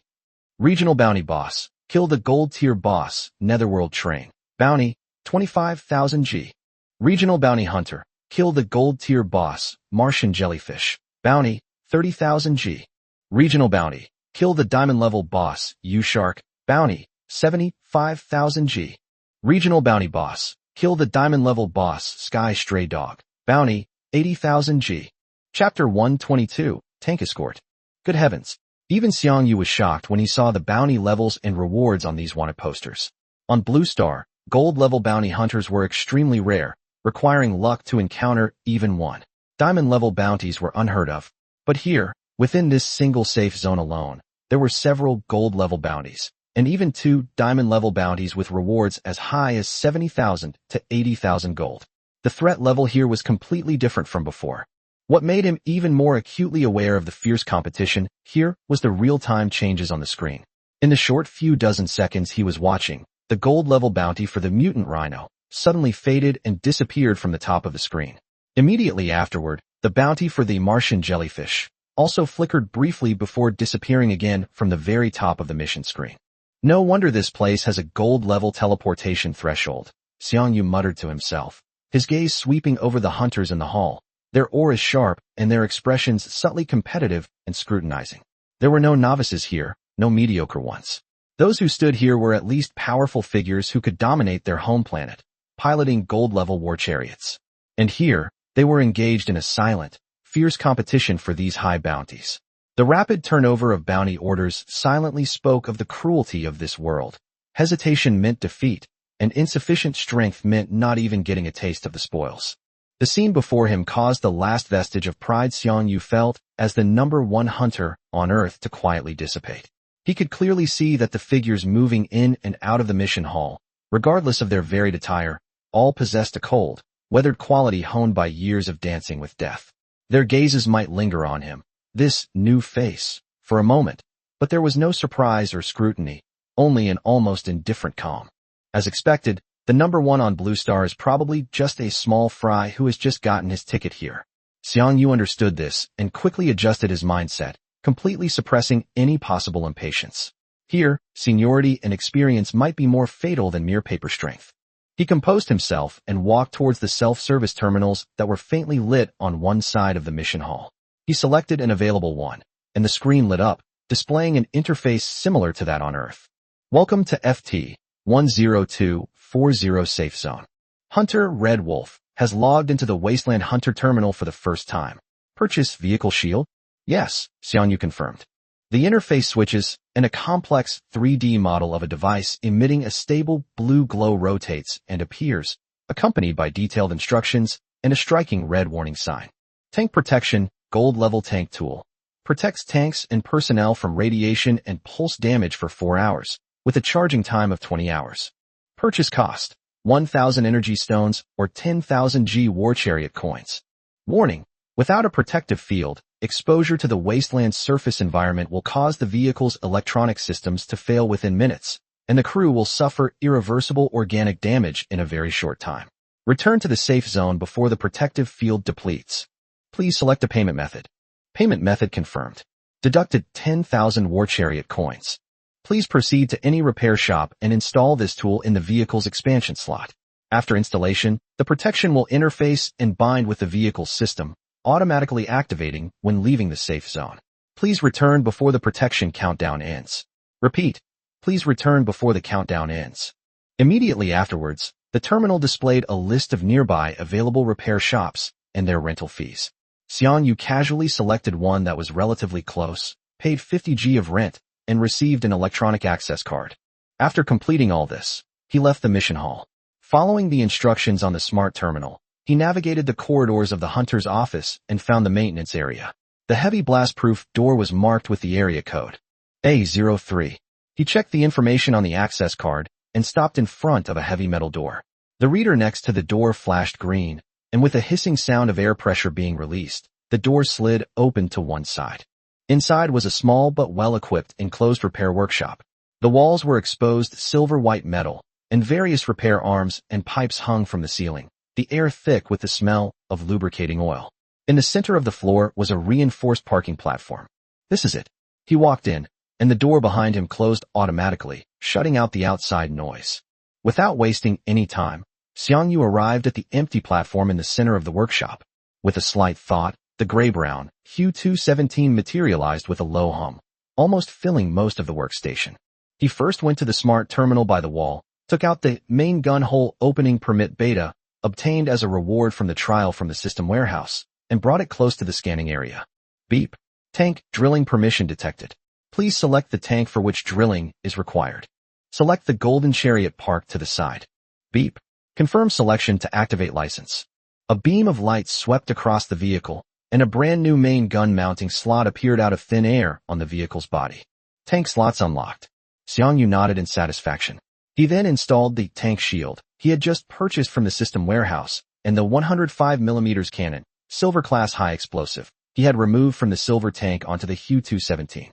Regional Bounty Boss, kill the gold-tier boss, Netherworld Train. Bounty, 25,000 G. Regional Bounty Hunter, kill the gold-tier boss, Martian Jellyfish. Bounty, 30,000 G. Regional Bounty, kill the diamond-level boss, U-Shark. Bounty, 75,000 G. Regional Bounty Boss, kill the diamond-level boss, Sky Stray Dog. Bounty, 80,000 G. Chapter 122, Tank Escort. Good heavens. Even Xiang Yu was shocked when he saw the bounty levels and rewards on these wanted posters. On Blue Star, gold-level bounty hunters were extremely rare, requiring luck to encounter even one. Diamond-level bounties were unheard of, but here, within this single safe zone alone, there were several gold-level bounties, and even 2 diamond-level bounties with rewards as high as 70,000 to 80,000 gold. The threat level here was completely different from before. What made him even more acutely aware of the fierce competition here was the real-time changes on the screen. In the short few dozen seconds he was watching, the gold-level bounty for the mutant rhino suddenly faded and disappeared from the top of the screen. Immediately afterward, the bounty for the Martian jellyfish also flickered briefly before disappearing again from the very top of the mission screen. No wonder this place has a gold-level teleportation threshold, Xiang Yu muttered to himself, his gaze sweeping over the hunters in the hall, their auras sharp and their expressions subtly competitive and scrutinizing. There were no novices here, no mediocre ones. Those who stood here were at least powerful figures who could dominate their home planet, piloting gold-level war chariots. And here, they were engaged in a silent, fierce competition for these high bounties. The rapid turnover of bounty orders silently spoke of the cruelty of this world. Hesitation meant defeat, and insufficient strength meant not even getting a taste of the spoils. The scene before him caused the last vestige of pride Xiang Yu felt as the #1 hunter on Earth to quietly dissipate. He could clearly see that the figures moving in and out of the mission hall, regardless of their varied attire, all possessed a cold, weathered quality honed by years of dancing with death. Their gazes might linger on him, this new face, for a moment, but there was no surprise or scrutiny, only an almost indifferent calm. As expected, the #1 on Blue Star is probably just a small fry who has just gotten his ticket here. Xiang Yu understood this and quickly adjusted his mindset, completely suppressing any possible impatience. Here, seniority and experience might be more fatal than mere paper strength. He composed himself and walked towards the self-service terminals that were faintly lit on one side of the mission hall. He selected an available one, and the screen lit up, displaying an interface similar to that on Earth. Welcome to FT 10240 Safe Zone. Hunter Red Wolf has logged into the Wasteland Hunter Terminal for the first time. Purchase vehicle shield? Yes, Xiang Yu confirmed. The interface switches, and a complex 3D model of a device emitting a stable blue glow rotates and appears, accompanied by detailed instructions and a striking red warning sign. Tank protection, gold-level tank tool. Protects tanks and personnel from radiation and pulse damage for 4 hours, with a charging time of 20 hours. Purchase cost, 1,000 energy stones or 10,000 G war chariot coins. Warning, without a protective field, exposure to the wasteland surface environment will cause the vehicle's electronic systems to fail within minutes, and the crew will suffer irreversible organic damage in a very short time. Return to the safe zone before the protective field depletes. Please select a payment method. Payment method confirmed. Deducted 10,000 war chariot coins. Please proceed to any repair shop and install this tool in the vehicle's expansion slot. After installation, the protection will interface and bind with the vehicle's system, automatically activating when leaving the safe zone. Please return before the protection countdown ends. Repeat, please return before the countdown ends. Immediately afterwards, the terminal displayed a list of nearby available repair shops and their rental fees. Xiang Yu casually selected one that was relatively close, paid 50 G of rent, and received an electronic access card. After completing all this, he left the mission hall. Following the instructions on the smart terminal, he navigated the corridors of the hunter's office and found the maintenance area. The heavy blast-proof door was marked with the area code, A03. He checked the information on the access card and stopped in front of a heavy metal door. The reader next to the door flashed green, and with a hissing sound of air pressure being released, the door slid open to one side. Inside was a small but well-equipped enclosed repair workshop. The walls were exposed silver-white metal, and various repair arms and pipes hung from the ceiling, the air thick with the smell of lubricating oil. In the center of the floor was a reinforced parking platform. This is it. He walked in, and the door behind him closed automatically, shutting out the outside noise. Without wasting any time, Xiang Yu arrived at the empty platform in the center of the workshop. With a slight thought, the gray-brown Hue 217 materialized with a low hum, almost filling most of the workstation. He first went to the smart terminal by the wall, took out the main gun hole opening permit beta, obtained as a reward from the trial from the system warehouse, and brought it close to the scanning area. Beep. Tank drilling permission detected. Please select the tank for which drilling is required. Select the golden chariot parked to the side. Beep. Confirm selection to activate license. A beam of light swept across the vehicle, and a brand new main gun mounting slot appeared out of thin air on the vehicle's body. Tank slots unlocked. Xiang Yu nodded in satisfaction. He then installed the tank shield he had just purchased from the system warehouse, and the 105mm cannon, silver-class high explosive, he had removed from the silver tank onto the Hu 217.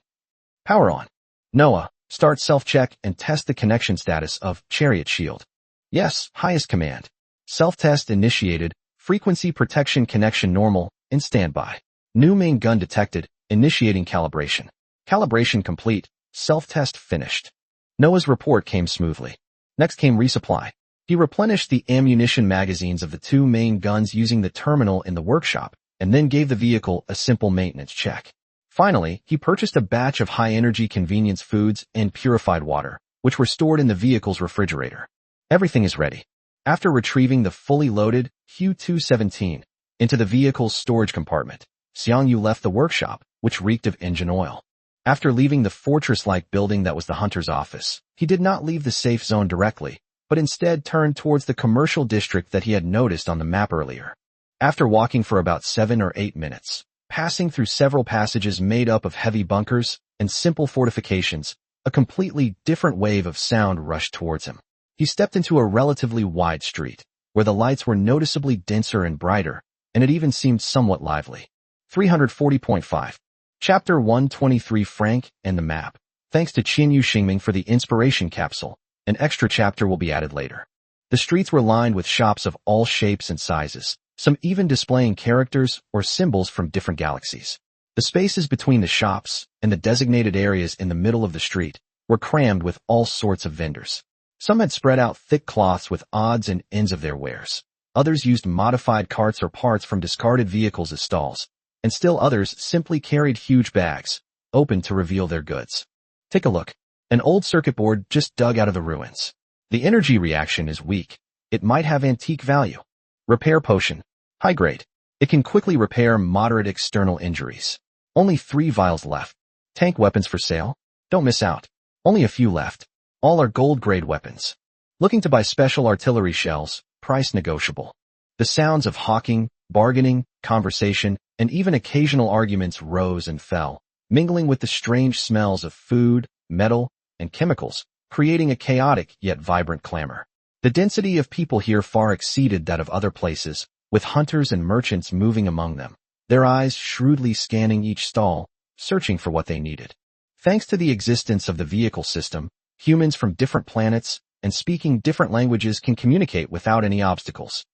Power on. Noah, start self-check and test the connection status of Chariot shield. Yes, highest command. Self-test initiated, frequency protection connection normal, in standby. New main gun detected, initiating calibration. Calibration complete, self-test finished. Noah's report came smoothly. Next came resupply. He replenished the ammunition magazines of the two main guns using the terminal in the workshop, and then gave the vehicle a simple maintenance check. Finally, he purchased a batch of high-energy convenience foods and purified water, which were stored in the vehicle's refrigerator. Everything is ready. After retrieving the fully loaded Hu 217 into the vehicle's storage compartment, Xiang Yu left the workshop, which reeked of engine oil. After leaving the fortress-like building that was the hunter's office, he did not leave the safe zone directly, but instead turned towards the commercial district that he had noticed on the map earlier. After walking for about 7 or 8 minutes, passing through several passages made up of heavy bunkers and simple fortifications, a completely different wave of sound rushed towards him. He stepped into a relatively wide street, where the lights were noticeably denser and brighter, and it even seemed somewhat lively. 340.5. Chapter 123 Frank and the Map. Thanks to Xiang Yu Xingming for the inspiration capsule. An extra chapter will be added later. The streets were lined with shops of all shapes and sizes, some even displaying characters or symbols from different galaxies. The spaces between the shops and the designated areas in the middle of the street were crammed with all sorts of vendors. Some had spread out thick cloths with odds and ends of their wares. Others used modified carts or parts from discarded vehicles as stalls, and still others simply carried huge bags, open to reveal their goods. Take a look. An old circuit board just dug out of the ruins. The energy reaction is weak. It might have antique value. Repair potion. High grade. It can quickly repair moderate external injuries. Only 3 vials left. Tank weapons for sale? Don't miss out. Only a few left. All are gold-grade weapons. Looking to buy special artillery shells, price negotiable. The sounds of hawking, bargaining, conversation, and even occasional arguments rose and fell, mingling with the strange smells of food, metal, and chemicals, creating a chaotic yet vibrant clamor. The density of people here far exceeded that of other places, with hunters and merchants moving among them, their eyes shrewdly scanning each stall, searching for what they needed. Thanks to the existence of the vehicle system, humans from different planets and speaking different languages can communicate without any obstacles.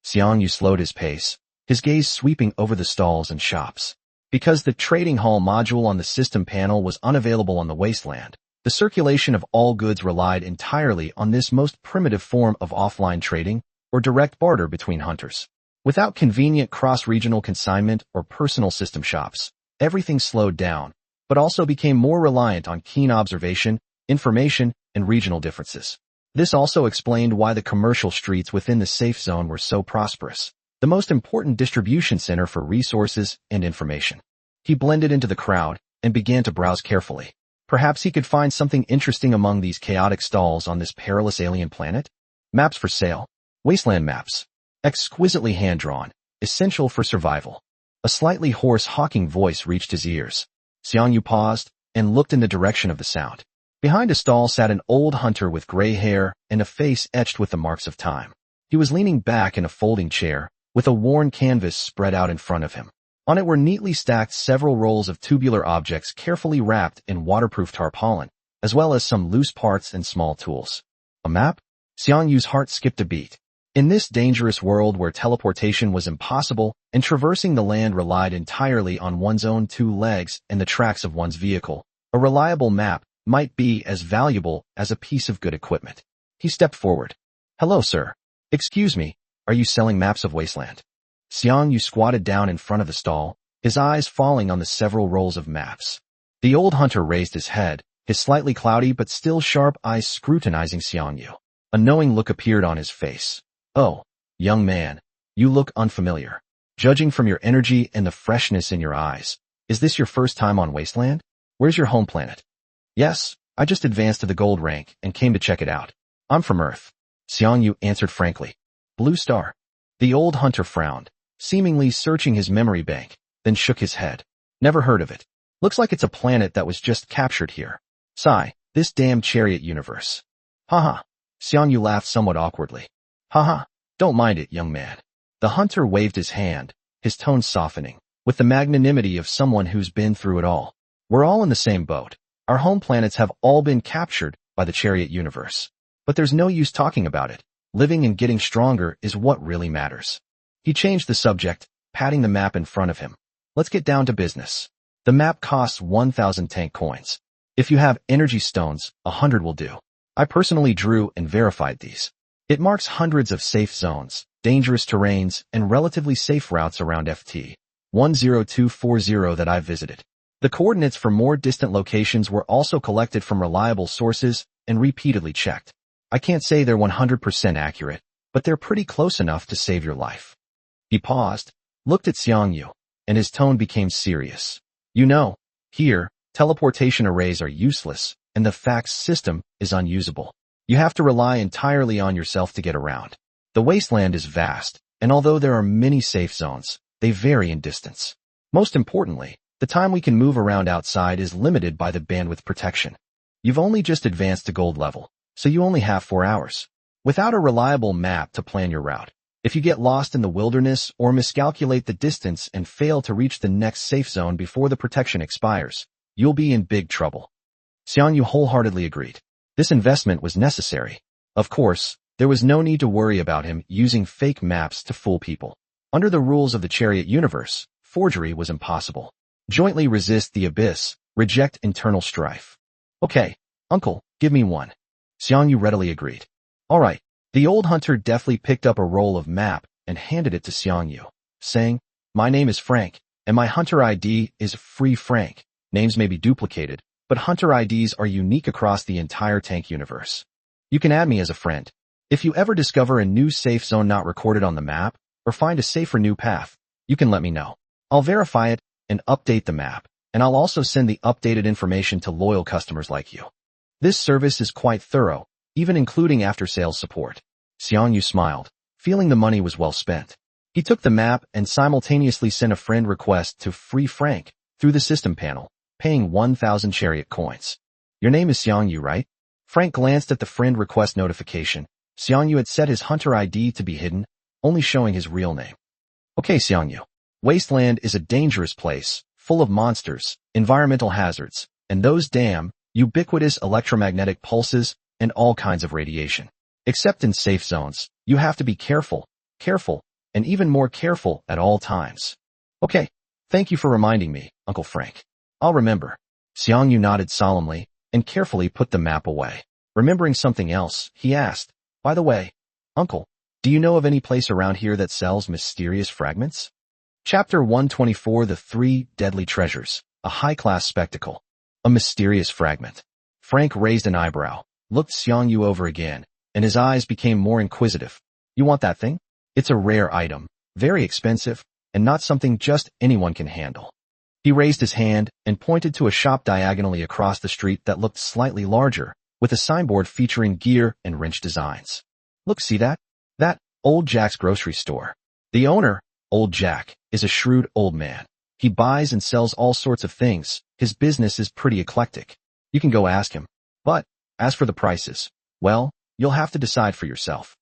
Xiang Yu slowed his pace, his gaze sweeping over the stalls and shops. Because the trading hall module on the system panel was unavailable on the wasteland, the circulation of all goods relied entirely on this most primitive form of offline trading or direct barter between hunters. Without convenient cross-regional consignment or personal system shops, everything slowed down, but also became more reliant on keen observation, information, and regional differences. This also explained why the commercial streets within the safe zone were so prosperous, the most important distribution center for resources and information. He blended into the crowd and began to browse carefully. Perhaps he could find something interesting among these chaotic stalls on this perilous alien planet? Maps for sale. Wasteland maps. Exquisitely hand-drawn, essential for survival. A slightly hoarse hawking voice reached his ears. Xiang Yu paused and looked in the direction of the sound. Behind a stall sat an old hunter with gray hair and a face etched with the marks of time. He was leaning back in a folding chair, with a worn canvas spread out in front of him. On it were neatly stacked several rolls of tubular objects carefully wrapped in waterproof tarpaulin, as well as some loose parts and small tools. A map? Xiang Yu's heart skipped a beat. In this dangerous world where teleportation was impossible and traversing the land relied entirely on one's own 2 legs and the tracks of one's vehicle, a reliable map might be as valuable as a piece of good equipment. He stepped forward. Hello, sir. Excuse me, are you selling maps of Wasteland? Xiang Yu squatted down in front of the stall, his eyes falling on the several rolls of maps. The old hunter raised his head, his slightly cloudy but still sharp eyes scrutinizing Xiang Yu. A knowing look appeared on his face. Oh, young man, you look unfamiliar. Judging from your energy and the freshness in your eyes, is this your first time on Wasteland? Where's your home planet? Yes, I just advanced to the gold rank and came to check it out. I'm from Earth. Xiang Yu answered frankly. Blue Star. The old hunter frowned, seemingly searching his memory bank, then shook his head. Never heard of it. Looks like it's a planet that was just captured here. Sigh, this damn Chariot universe. Haha. Xiang Yu laughed somewhat awkwardly. Haha, don't mind it, young man. The hunter waved his hand, his tone softening, with the magnanimity of someone who's been through it all. We're all in the same boat. Our home planets have all been captured by the Chariot universe. But there's no use talking about it. Living and getting stronger is what really matters. He changed the subject, patting the map in front of him. Let's get down to business. The map costs 1,000 tank coins. If you have energy stones, 100 will do. I personally drew and verified these. It marks hundreds of safe zones, dangerous terrains, and relatively safe routes around FT 10240 that I've visited. The coordinates for more distant locations were also collected from reliable sources and repeatedly checked. I can't say they're 100% accurate, but they're pretty close enough to save your life. He paused, looked at Xiang Yu, and his tone became serious. You know, here, teleportation arrays are useless, and the fax system is unusable. You have to rely entirely on yourself to get around. The wasteland is vast, and although there are many safe zones, they vary in distance. Most importantly, the time we can move around outside is limited by the bandwidth protection. You've only just advanced to gold level, so you only have 4 hours. Without a reliable map to plan your route, if you get lost in the wilderness or miscalculate the distance and fail to reach the next safe zone before the protection expires, you'll be in big trouble. Xiang Yu wholeheartedly agreed. This investment was necessary. Of course, there was no need to worry about him using fake maps to fool people. Under the rules of the Chariot universe, forgery was impossible. Jointly resist the abyss, reject internal strife. Okay, uncle, give me one. Xiang Yu readily agreed. All right. The old hunter deftly picked up a roll of map and handed it to Xiang Yu, saying, My name is Frank, and my hunter ID is Free Frank. Names may be duplicated, but hunter IDs are unique across the entire tank universe. You can add me as a friend. If you ever discover a new safe zone not recorded on the map, or find a safer new path, you can let me know. I'll verify it and update the map, and I'll also send the updated information to loyal customers like you. This service is quite thorough, even including after-sales support. Xiang Yu smiled, feeling the money was well spent. He took the map and simultaneously sent a friend request to Free Frank through the system panel, paying 1,000 Chariot coins. Your name is Xiang Yu, right? Frank glanced at the friend request notification. Xiang Yu had set his hunter ID to be hidden, only showing his real name. Okay, Xiang Yu. Wasteland is a dangerous place, full of monsters, environmental hazards, and those damn, ubiquitous electromagnetic pulses and all kinds of radiation. Except in safe zones, you have to be careful, and even more careful at all times. Okay, thank you for reminding me, Uncle Frank. I'll remember. Xiang Yu nodded solemnly and carefully put the map away. Remembering something else, he asked, By the way, Uncle, do you know of any place around here that sells mysterious fragments? Chapter 124 The Three Deadly Treasures, a high-class spectacle. A mysterious fragment. Frank raised an eyebrow, looked Xiang Yu over again, and his eyes became more inquisitive. You want that thing? It's a rare item, very expensive, and not something just anyone can handle. He raised his hand and pointed to a shop diagonally across the street that looked slightly larger, with a signboard featuring gear and wrench designs. Look, see that? That, Old Jack's grocery store. The owner, Old Jack, is a shrewd old man. He buys and sells all sorts of things. His business is pretty eclectic. You can go ask him. But, as for the prices, well, you'll have to decide for yourself.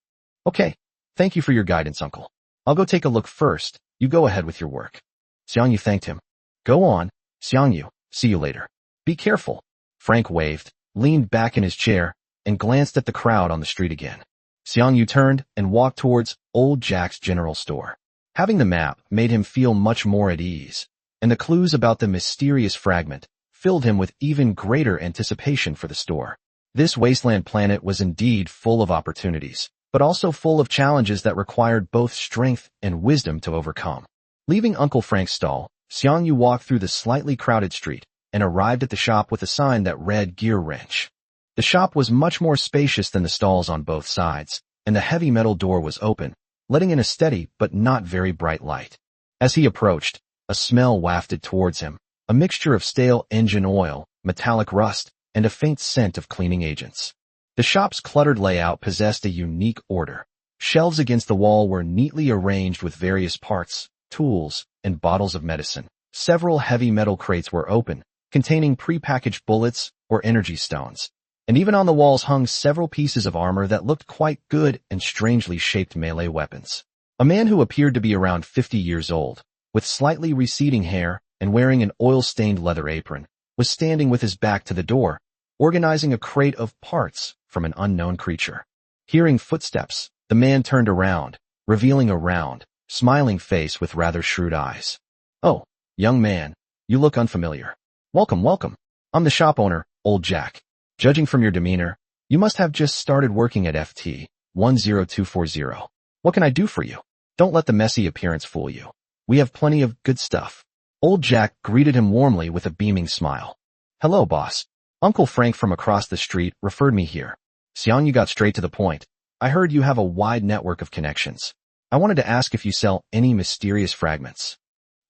Okay, thank you for your guidance, Uncle. I'll go take a look first. You go ahead with your work. Xiang Yu thanked him. Go on, Xiang Yu. See you later. Be careful. Frank waved, leaned back in his chair, and glanced at the crowd on the street again. Xiang Yu turned and walked towards Old Jack's general store. Having the map made him feel much more at ease, and the clues about the mysterious fragment filled him with even greater anticipation for the store. This wasteland planet was indeed full of opportunities, but also full of challenges that required both strength and wisdom to overcome. Leaving Uncle Frank's stall, Xiang Yu walked through the slightly crowded street and arrived at the shop with a sign that read Gear Wrench. The shop was much more spacious than the stalls on both sides, and the heavy metal door was open, letting in a steady but not very bright light. As he approached, a smell wafted towards him, a mixture of stale engine oil, metallic rust, and a faint scent of cleaning agents. The shop's cluttered layout possessed a unique order. Shelves against the wall were neatly arranged with various parts, tools, and bottles of medicine. Several heavy metal crates were open, containing prepackaged bullets or energy stones. And even on the walls hung several pieces of armor that looked quite good and strangely shaped melee weapons. A man who appeared to be around 50 years old, with slightly receding hair and wearing an oil-stained leather apron, was standing with his back to the door, organizing a crate of parts from an unknown creature. Hearing footsteps, the man turned around, revealing a round, smiling face with rather shrewd eyes. "Oh, young man, you look unfamiliar. Welcome, welcome. I'm the shop owner, Old Jack. Judging from your demeanor, you must have just started working at FT 10240. What can I do for you? Don't let the messy appearance fool you. We have plenty of good stuff." Old Jack greeted him warmly with a beaming smile. "Hello, boss. Uncle Frank from across the street referred me here." Xiang Yu got straight to the point. "I heard you have a wide network of connections. I wanted to ask if you sell any mysterious fragments."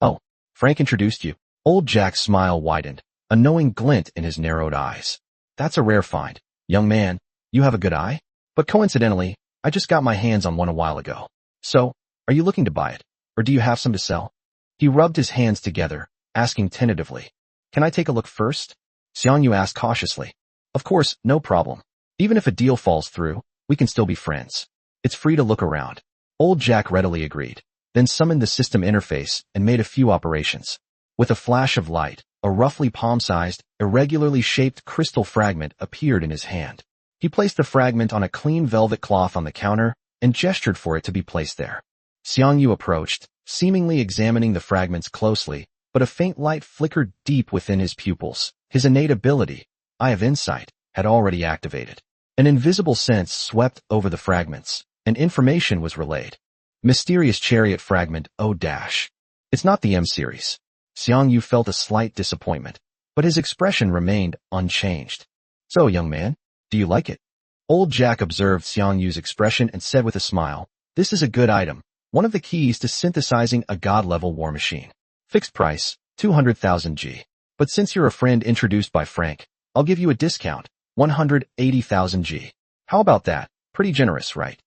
"Oh, Frank introduced you." Old Jack's smile widened, a knowing glint in his narrowed eyes. "That's a rare find. Young man, you have a good eye? But coincidentally, I just got my hands on one a while ago. So, are you looking to buy it? Or do you have some to sell?" He rubbed his hands together, asking tentatively, "Can I take a look first?" Xiang Yu asked cautiously. "Of course, no problem. Even if a deal falls through, we can still be friends. It's free to look around." Old Jack readily agreed, then summoned the system interface and made a few operations. With a flash of light, a roughly palm-sized, irregularly shaped crystal fragment appeared in his hand. He placed the fragment on a clean velvet cloth on the counter and gestured for it to be placed there. Xiang Yu approached, seemingly examining the fragments closely, but a faint light flickered deep within his pupils. His innate ability, Eye of Insight, had already activated. An invisible sense swept over the fragments, and information was relayed. Mysterious Chariot Fragment O-. It's not the M-series. Xiang Yu felt a slight disappointment, but his expression remained unchanged. "So, young man, do you like it?" Old Jack observed Xiang Yu's expression and said with a smile, "This is a good item, one of the keys to synthesizing a god-level war machine. Fixed price, 200,000 G. But since you're a friend introduced by Frank, I'll give you a discount, 180,000 G. How about that? Pretty generous, right?"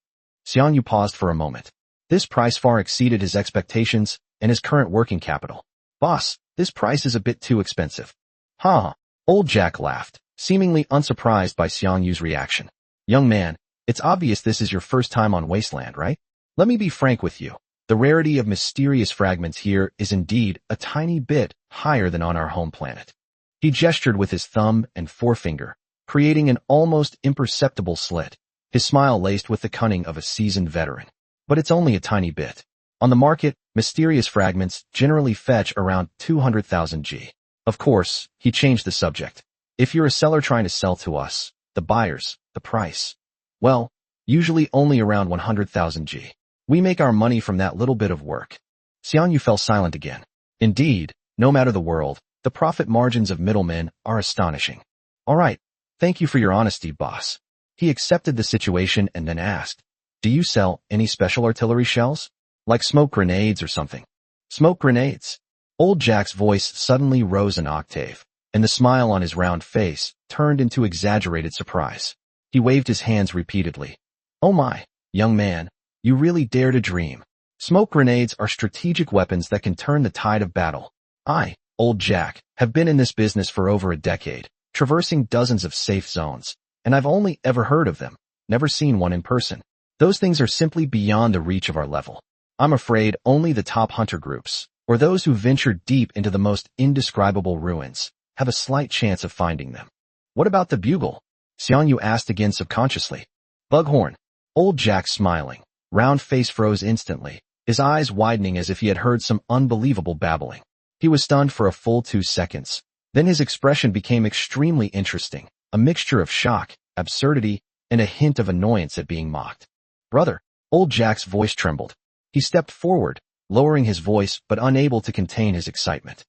Xiang Yu paused for a moment. This price far exceeded his expectations and his current working capital. "Boss, this price is a bit too expensive." "Huh." Old Jack laughed, seemingly unsurprised by Xiang Yu's reaction. "Young man, it's obvious this is your first time on Wasteland, right? Let me be frank with you. The rarity of mysterious fragments here is indeed a tiny bit higher than on our home planet." He gestured with his thumb and forefinger, creating an almost imperceptible slit, his smile laced with the cunning of a seasoned veteran. "But it's only a tiny bit. On the market, mysterious fragments generally fetch around 200,000 G. Of course," he changed the subject. "If you're a seller trying to sell to us, the buyers, the price, well, usually only around 100,000 G. We make our money from that little bit of work." Xiang Yu fell silent again. Indeed, no matter the world, the profit margins of middlemen are astonishing. "All right, thank you for your honesty, boss." He accepted the situation and then asked, "Do you sell any special artillery shells? Like smoke grenades or something?" "Smoke grenades?" Old Jack's voice suddenly rose an octave, and the smile on his round face turned into exaggerated surprise. He waved his hands repeatedly. "Oh my, young man, you really dare to dream. Smoke grenades are strategic weapons that can turn the tide of battle. I, Old Jack, have been in this business for over a decade, traversing dozens of safe zones, and I've only ever heard of them, never seen one in person. Those things are simply beyond the reach of our level. I'm afraid only the top hunter groups, or those who venture deep into the most indescribable ruins, have a slight chance of finding them." "What about the bugle?" Xiang Yu asked again subconsciously. "Bughorn." Old Jack smiling, round face froze instantly, his eyes widening as if he had heard some unbelievable babbling. He was stunned for a full 2 seconds. Then his expression became extremely interesting, a mixture of shock, absurdity, and a hint of annoyance at being mocked. "Brother." Old Jack's voice trembled. He stepped forward, lowering his voice but unable to contain his excitement.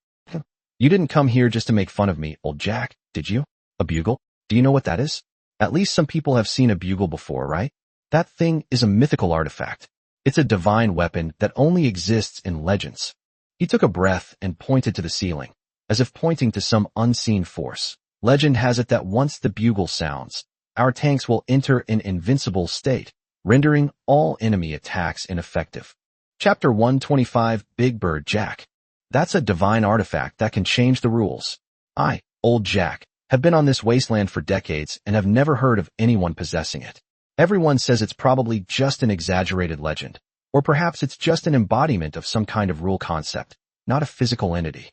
"You didn't come here just to make fun of me, Old Jack, did you? A bugle? Do you know what that is? At least some people have seen a bugle before, right? That thing is a mythical artifact. It's a divine weapon that only exists in legends." He took a breath and pointed to the ceiling, as if pointing to some unseen force. "Legend has it that once the bugle sounds, our tanks will enter an invincible state, rendering all enemy attacks ineffective. Chapter 125, Big Bird Jack. That's a divine artifact that can change the rules. I, Old Jack, have been on this wasteland for decades and have never heard of anyone possessing it. Everyone says it's probably just an exaggerated legend, or perhaps it's just an embodiment of some kind of rule concept, not a physical entity.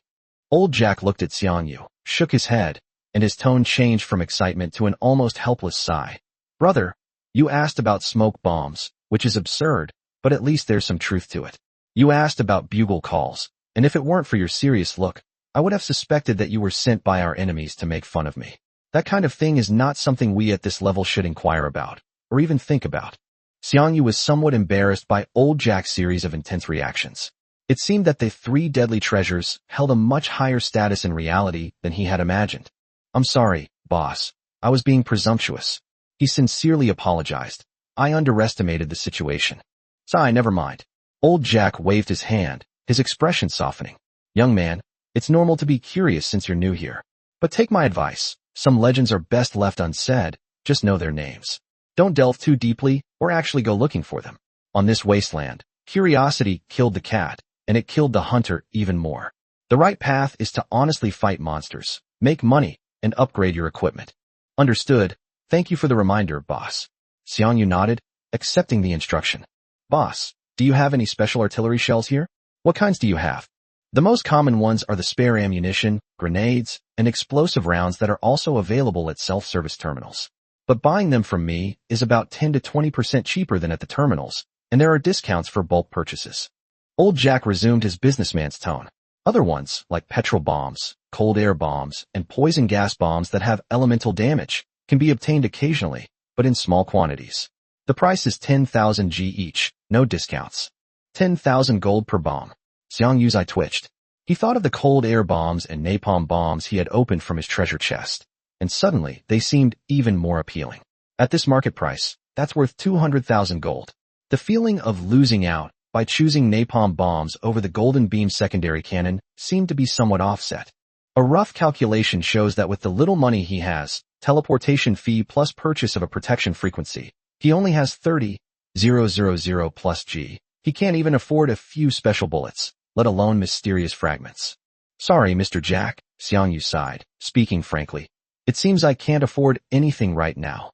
Old Jack looked at Xiang Yu, shook his head, and his tone changed from excitement to an almost helpless sigh. Brother, you asked about smoke bombs, which is absurd, but at least there's some truth to it. You asked about bugle calls, and if it weren't for your serious look, I would have suspected that you were sent by our enemies to make fun of me. That kind of thing is not something we at this level should inquire about, or even think about. Xiang Yu was somewhat embarrassed by Old Jack's series of intense reactions. It seemed that the three deadly treasures held a much higher status in reality than he had imagined. I'm sorry, boss. I was being presumptuous. He sincerely apologized. I underestimated the situation. Sigh, never mind. Old Jack waved his hand, his expression softening. Young man, it's normal to be curious since you're new here. But take my advice. Some legends are best left unsaid. Just know their names. Don't delve too deeply or actually go looking for them. On this wasteland, curiosity killed the cat, and it killed the hunter even more. The right path is to honestly fight monsters, make money, and upgrade your equipment. Understood. Thank you for the reminder, boss. Xiang Yu nodded, accepting the instruction. Boss, do you have any special artillery shells here? What kinds do you have? The most common ones are the spare ammunition, grenades, and explosive rounds that are also available at self-service terminals. But buying them from me is about 10 to 20% cheaper than at the terminals, and there are discounts for bulk purchases. Old Jack resumed his businessman's tone. Other ones, like petrol bombs, cold air bombs, and poison gas bombs that have elemental damage, can be obtained occasionally, but in small quantities. The price is 10,000 G each, no discounts. 10,000 gold per bomb. Xiang Yu's eye twitched. He thought of the cold air bombs and napalm bombs he had opened from his treasure chest, and suddenly they seemed even more appealing. At this market price, that's worth 200,000 gold. The feeling of losing out by choosing napalm bombs over the golden beam secondary cannon seemed to be somewhat offset. A rough calculation shows that with the little money he has, teleportation fee plus purchase of a protection frequency, he only has 30,000 plus G. He can't even afford a few special bullets, let alone mysterious fragments. Sorry, Mr. Jack, Xiang Yu sighed, speaking frankly. It seems I can't afford anything right now.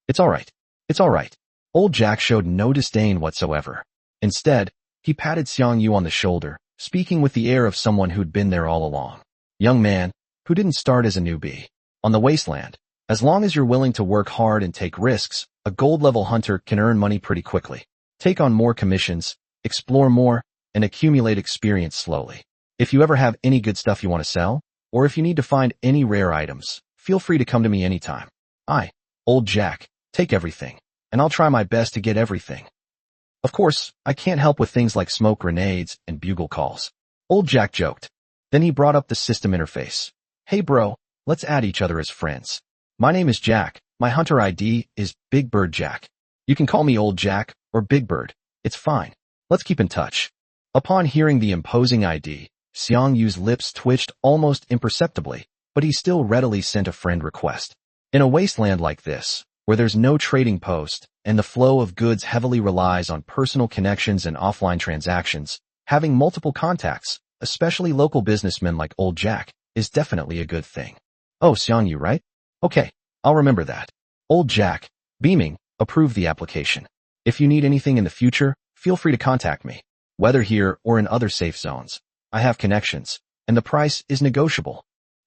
It's all right. It's all right. Old Jack showed no disdain whatsoever. Instead, he patted Xiang Yu on the shoulder, speaking with the air of someone who'd been there all along. Young man, who didn't start as a newbie. On the wasteland, as long as you're willing to work hard and take risks, a gold-level hunter can earn money pretty quickly. Take on more commissions, explore more, and accumulate experience slowly. If you ever have any good stuff you want to sell, or if you need to find any rare items, feel free to come to me anytime. Old Jack, take everything, and I'll try my best to get everything. Of course, I can't help with things like smoke grenades and bugle calls. Old Jack joked. Then he brought up the system interface. Hey bro, let's add each other as friends. My name is Jack. My hunter ID is Big Bird Jack. You can call me Old Jack or Big Bird. It's fine. Let's keep in touch. Upon hearing the imposing ID, Xiang Yu's lips twitched almost imperceptibly, but he still readily sent a friend request. In a wasteland like this, where there's no trading post, and the flow of goods heavily relies on personal connections and offline transactions, having multiple contacts, especially local businessmen like Old Jack, is definitely a good thing. Oh, Xiang Yu, right? Okay, I'll remember that. Old Jack, beaming, approved the application. If you need anything in the future, feel free to contact me. Whether here or in other safe zones, I have connections, and the price is negotiable.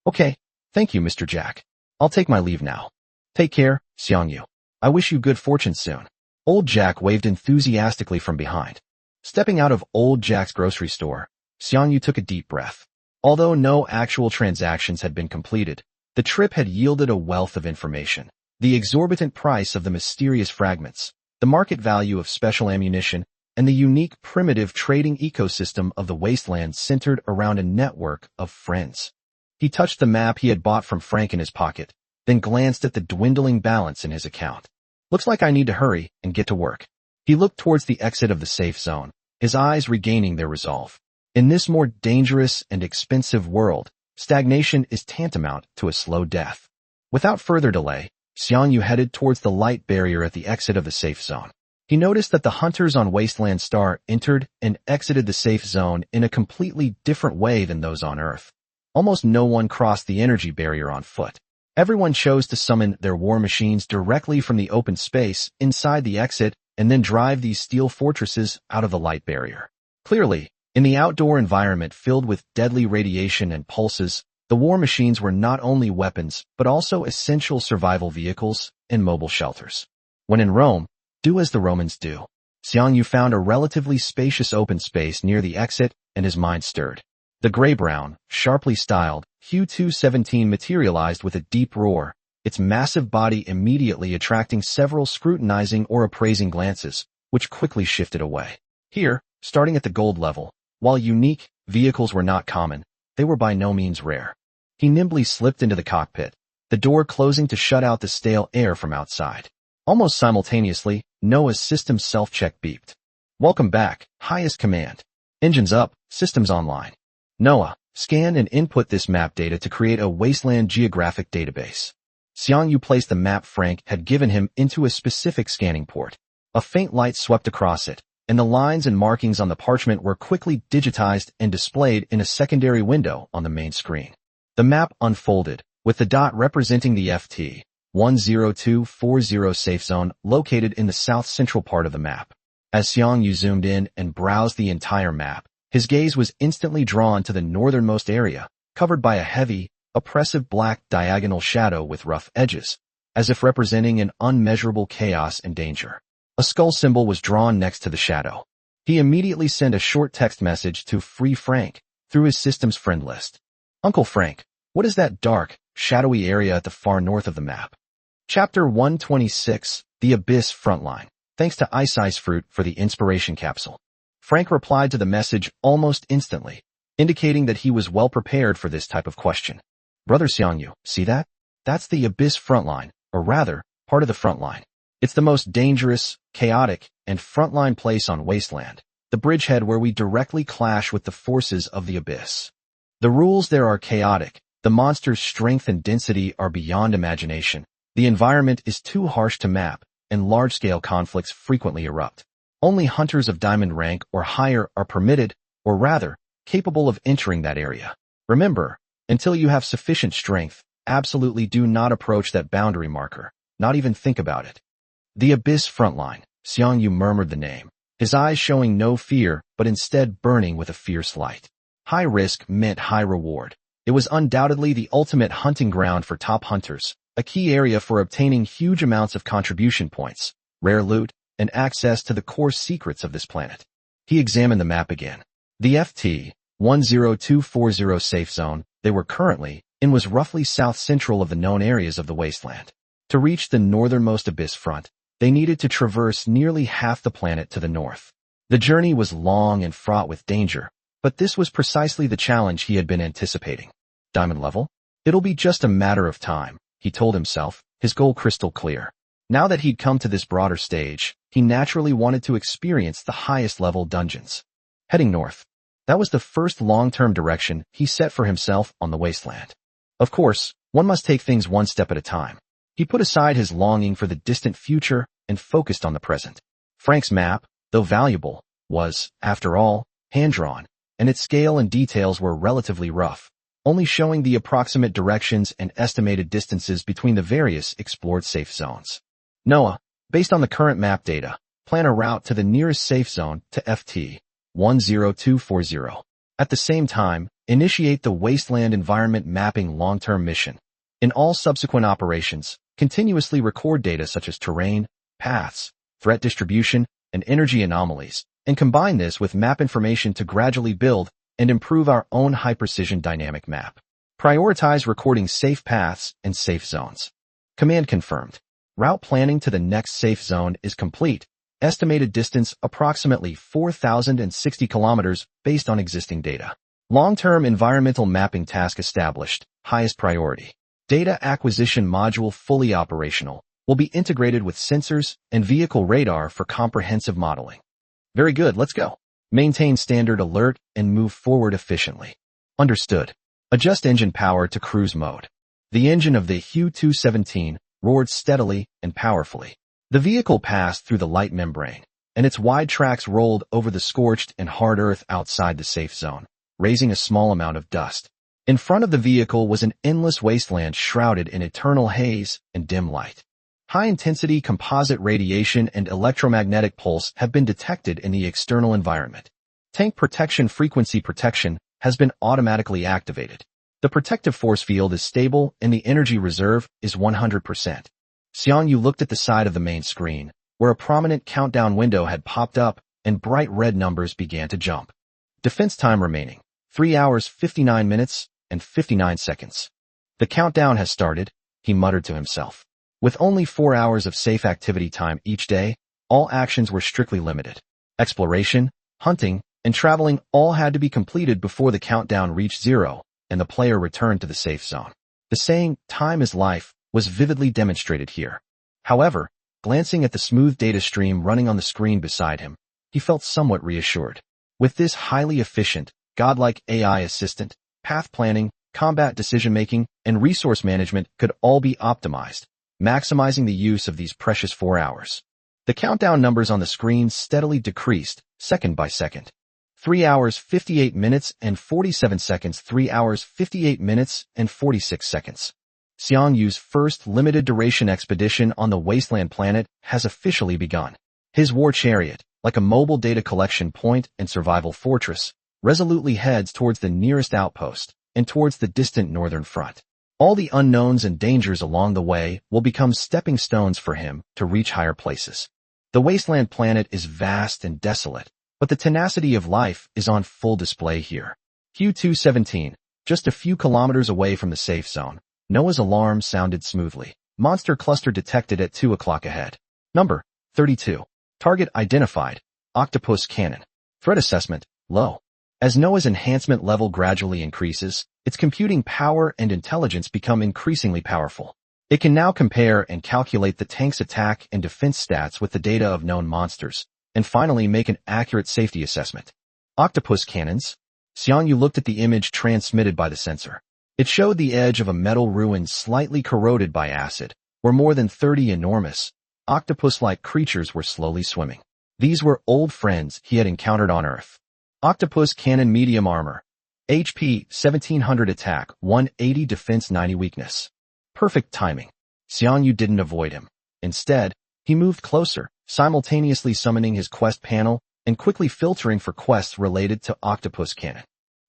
Okay, thank you, Mr. Jack. I'll take my leave now. Take care, Xiang Yu. I wish you good fortune soon. Old Jack waved enthusiastically from behind. Stepping out of Old Jack's grocery store, Xiang Yu took a deep breath. Although no actual transactions had been completed, the trip had yielded a wealth of information. The exorbitant price of the mysterious fragments, the market value of special ammunition, and the unique primitive trading ecosystem of the wasteland centered around a network of friends. He touched the map he had bought from Frank in his pocket, then glanced at the dwindling balance in his account. Looks like I need to hurry and get to work. He looked towards the exit of the safe zone, his eyes regaining their resolve. In this more dangerous and expensive world, stagnation is tantamount to a slow death. Without further delay, Xiang Yu headed towards the light barrier at the exit of the safe zone. He noticed that the hunters on Wasteland Star entered and exited the safe zone in a completely different way than those on Earth. Almost no one crossed the energy barrier on foot. Everyone chose to summon their war machines directly from the open space inside the exit and then drive these steel fortresses out of the light barrier. Clearly, in the outdoor environment filled with deadly radiation and pulses, the war machines were not only weapons but also essential survival vehicles and mobile shelters. When in Rome, do as the Romans do. Xiang Yu found a relatively spacious open space near the exit, and his mind stirred. The gray-brown, sharply styled Hu-217 materialized with a deep roar, its massive body immediately attracting several scrutinizing or appraising glances, which quickly shifted away. Here, starting at the gold level, while unique vehicles were not common, they were by no means rare. He nimbly slipped into the cockpit, the door closing to shut out the stale air from outside. Almost simultaneously, Noah's system self-check beeped. Welcome back, highest command. Engines up, systems online. Noah, scan and input this map data to create a wasteland geographic database. Xiang Yu placed the map Frank had given him into a specific scanning port. A faint light swept across it, and the lines and markings on the parchment were quickly digitized and displayed in a secondary window on the main screen. The map unfolded, with the dot representing the FT. 10240 safe zone located in the south-central part of the map. As Xiang Yu zoomed in and browsed the entire map, his gaze was instantly drawn to the northernmost area, covered by a heavy, oppressive black diagonal shadow with rough edges, as if representing an unmeasurable chaos and danger. A skull symbol was drawn next to the shadow. He immediately sent a short text message to Free Frank through his system's friend list. Uncle Frank, what is that dark, shadowy area at the far north of the map? Chapter 126, The Abyss Frontline. Thanks to Ice Fruit for the inspiration capsule. Frank replied to the message almost instantly, indicating that he was well prepared for this type of question. Brother Xiang Yu, see that? That's the Abyss Frontline, or rather, part of the frontline. It's the most dangerous, chaotic, and frontline place on Wasteland, the bridgehead where we directly clash with the forces of the Abyss. The rules there are chaotic, the monsters' strength and density are beyond imagination. The environment is too harsh to map, and large-scale conflicts frequently erupt. Only hunters of diamond rank or higher are permitted, or rather, capable of entering that area. Remember, until you have sufficient strength, absolutely do not approach that boundary marker, not even think about it. The Abyss Frontline. Xiang Yu murmured the name, his eyes showing no fear, but instead burning with a fierce light. High risk meant high reward. It was undoubtedly the ultimate hunting ground for top hunters, a key area for obtaining huge amounts of contribution points, rare loot, and access to the core secrets of this planet. He examined the map again. The FT 10240 safe zone they were currently in was roughly south-central of the known areas of the wasteland. To reach the northernmost abyss front, they needed to traverse nearly half the planet to the north. The journey was long and fraught with danger, but this was precisely the challenge he had been anticipating. Diamond level? It'll be just a matter of time, he told himself, his goal crystal clear. Now that he'd come to this broader stage, he naturally wanted to experience the highest level dungeons. Heading north. That was the first long-term direction he set for himself on the wasteland. Of course, one must take things one step at a time. He put aside his longing for the distant future and focused on the present. Frank's map, though valuable, was, after all, hand-drawn, and its scale and details were relatively rough, only showing the approximate directions and estimated distances between the various explored safe zones. Noah, based on the current map data, plan a route to the nearest safe zone to FT 10240. At the same time, initiate the Wasteland Environment Mapping long-term mission. In all subsequent operations, continuously record data such as terrain, paths, threat distribution, and energy anomalies, and combine this with map information to gradually build and improve our own high-precision dynamic map. Prioritize recording safe paths and safe zones. Command confirmed. Route planning to the next safe zone is complete. Estimated distance approximately 4,060 kilometers based on existing data. Long-term environmental mapping task established. Highest priority. Data acquisition module fully operational. Will be integrated with sensors and vehicle radar for comprehensive modeling. Very good, let's go. Maintain standard alert and move forward efficiently. Understood. Adjust engine power to cruise mode. The engine of the Hu-217 roared steadily and powerfully. The vehicle passed through the light membrane, and its wide tracks rolled over the scorched and hard earth outside the safe zone, raising a small amount of dust. In front of the vehicle was an endless wasteland shrouded in eternal haze and dim light. High-intensity composite radiation and electromagnetic pulse have been detected in the external environment. Tank protection frequency protection has been automatically activated. The protective force field is stable and the energy reserve is 100%. Xiang Yu looked at the side of the main screen, where a prominent countdown window had popped up and bright red numbers began to jump. Defense time remaining, 3 hours 59 minutes and 59 seconds. The countdown has started, he muttered to himself. With only 4 hours of safe activity time each day, all actions were strictly limited. Exploration, hunting, and traveling all had to be completed before the countdown reached 0 and the player returned to the safe zone. The saying, "time is life," was vividly demonstrated here. However, glancing at the smooth data stream running on the screen beside him, he felt somewhat reassured. With this highly efficient, godlike AI assistant, path planning, combat decision-making, and resource management could all be optimized, maximizing the use of these precious 4 hours. The countdown numbers on the screen steadily decreased, second by second. 3 hours 58 minutes and 47 seconds, 3 hours 58 minutes and 46 seconds. Xiang Yu's first limited-duration expedition on the wasteland planet has officially begun. His war chariot, like a mobile data collection point and survival fortress, resolutely heads towards the nearest outpost and towards the distant northern front. All the unknowns and dangers along the way will become stepping stones for him to reach higher places. The wasteland planet is vast and desolate, but the tenacity of life is on full display here. Q217, just a few kilometers away from the safe zone, Noah's alarm sounded smoothly. Monster cluster detected at 2 o'clock ahead. Number 32. Target identified. Octopus cannon. Threat assessment, low. As Noah's enhancement level gradually increases, its computing power and intelligence become increasingly powerful. It can now compare and calculate the tank's attack and defense stats with the data of known monsters, and finally make an accurate safety assessment. Octopus cannons. Xiang Yu looked at the image transmitted by the sensor. It showed the edge of a metal ruin slightly corroded by acid, where more than 30 enormous, octopus-like creatures were slowly swimming. These were old friends he had encountered on Earth. Octopus cannon medium armor. HP 1700 attack, 180 defense, 90 weakness. Perfect timing. Xiang Yu didn't avoid him. Instead, he moved closer, simultaneously summoning his quest panel and quickly filtering for quests related to Octopus cannon.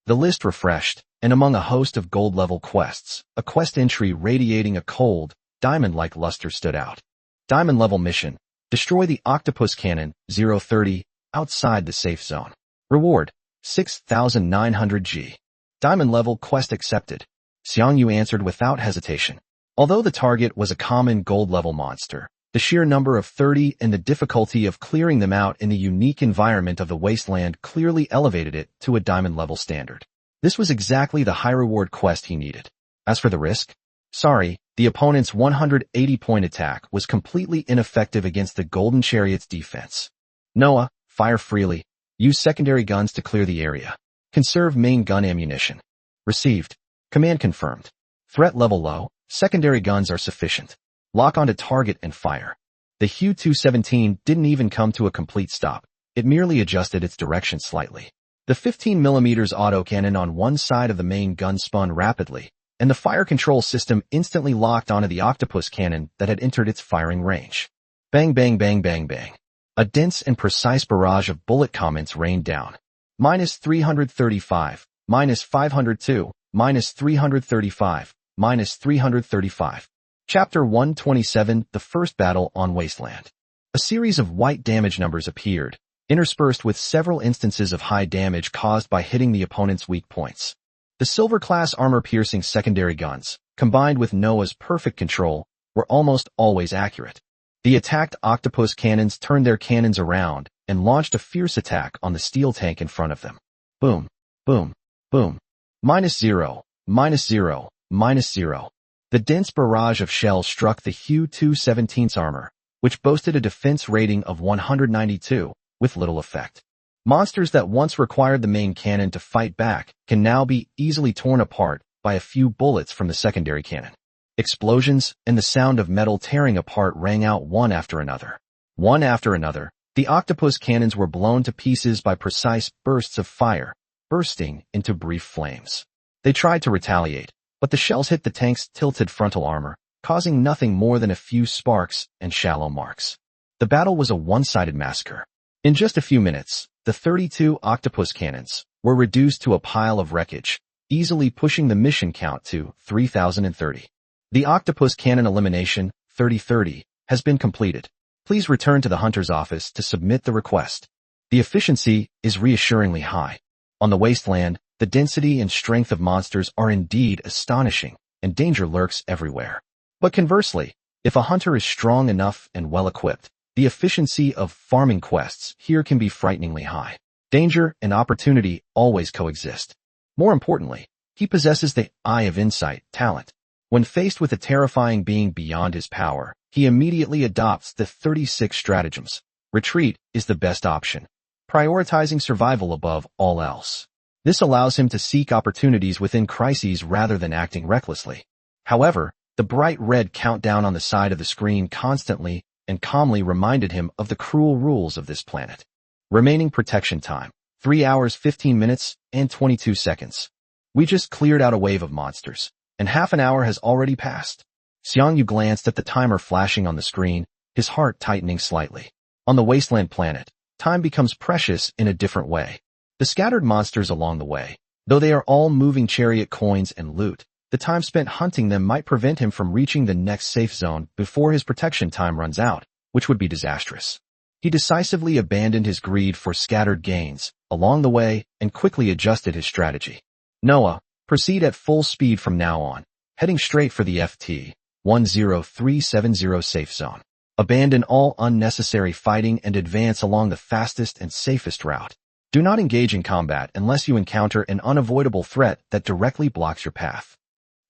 The list refreshed, and among a host of gold-level quests, a quest entry radiating a cold, diamond-like luster stood out. Diamond-level mission. Destroy the Octopus cannon, 030, outside the safe zone. Reward, 6,900 G. Diamond-level quest accepted. Xiang Yu answered without hesitation. Although the target was a common gold-level monster, the sheer number of 30 and the difficulty of clearing them out in the unique environment of the wasteland clearly elevated it to a diamond-level standard. This was exactly the high-reward quest he needed. As for the risk, sorry, the opponent's 180-point attack was completely ineffective against the Golden Chariot's defense. Noah, fire freely. Use secondary guns to clear the area. Conserve main gun ammunition. Received. Command confirmed. Threat level low. Secondary guns are sufficient. Lock onto target and fire. The Q217 didn't even come to a complete stop. It merely adjusted its direction slightly. The 15mm autocannon on one side of the main gun spun rapidly, and the fire control system instantly locked onto the octopus cannon that had entered its firing range. Bang bang bang bang bang. A dense and precise barrage of bullet comments rained down. -335, -502, -335, -335. Chapter 127, The First Battle on Wasteland. A series of white damage numbers appeared, interspersed with several instances of high damage caused by hitting the opponent's weak points. The silver-class armor-piercing secondary guns, combined with Noah's perfect control, were almost always accurate. The attacked octopus cannons turned their cannons around and launched a fierce attack on the steel tank in front of them. Boom, boom, boom. -0, -0, -0. The dense barrage of shells struck the Q217's armor, which boasted a defense rating of 192, with little effect. Monsters that once required the main cannon to fight back can now be easily torn apart by a few bullets from the secondary cannon. Explosions and the sound of metal tearing apart rang out one after another. One after another, the octopus cannons were blown to pieces by precise bursts of fire, bursting into brief flames. They tried to retaliate, but the shells hit the tank's tilted frontal armor, causing nothing more than a few sparks and shallow marks. The battle was a one-sided massacre. In just a few minutes, the 32 octopus cannons were reduced to a pile of wreckage, easily pushing the mission count to 3,030. The octopus cannon elimination, 3030, has been completed. Please return to the hunter's office to submit the request. The efficiency is reassuringly high. On the wasteland, the density and strength of monsters are indeed astonishing, and danger lurks everywhere. But conversely, if a hunter is strong enough and well-equipped, the efficiency of farming quests here can be frighteningly high. Danger and opportunity always coexist. More importantly, he possesses the eye of insight talent. When faced with a terrifying being beyond his power, he immediately adopts the 36 stratagems. Retreat is the best option, prioritizing survival above all else. This allows him to seek opportunities within crises rather than acting recklessly. However, the bright red countdown on the side of the screen constantly and calmly reminded him of the cruel rules of this planet. Remaining protection time, 3 hours 15 minutes and 22 seconds. We just cleared out a wave of monsters, and half an hour has already passed. Xiang Yu glanced at the timer flashing on the screen, his heart tightening slightly. On the wasteland planet, time becomes precious in a different way. The scattered monsters along the way, though they are all moving chariot coins and loot, the time spent hunting them might prevent him from reaching the next safe zone before his protection time runs out, which would be disastrous. He decisively abandoned his greed for scattered gains along the way and quickly adjusted his strategy. Noah, proceed at full speed from now on, heading straight for the FT 10370 safe zone. Abandon all unnecessary fighting and advance along the fastest and safest route. Do not engage in combat unless you encounter an unavoidable threat that directly blocks your path.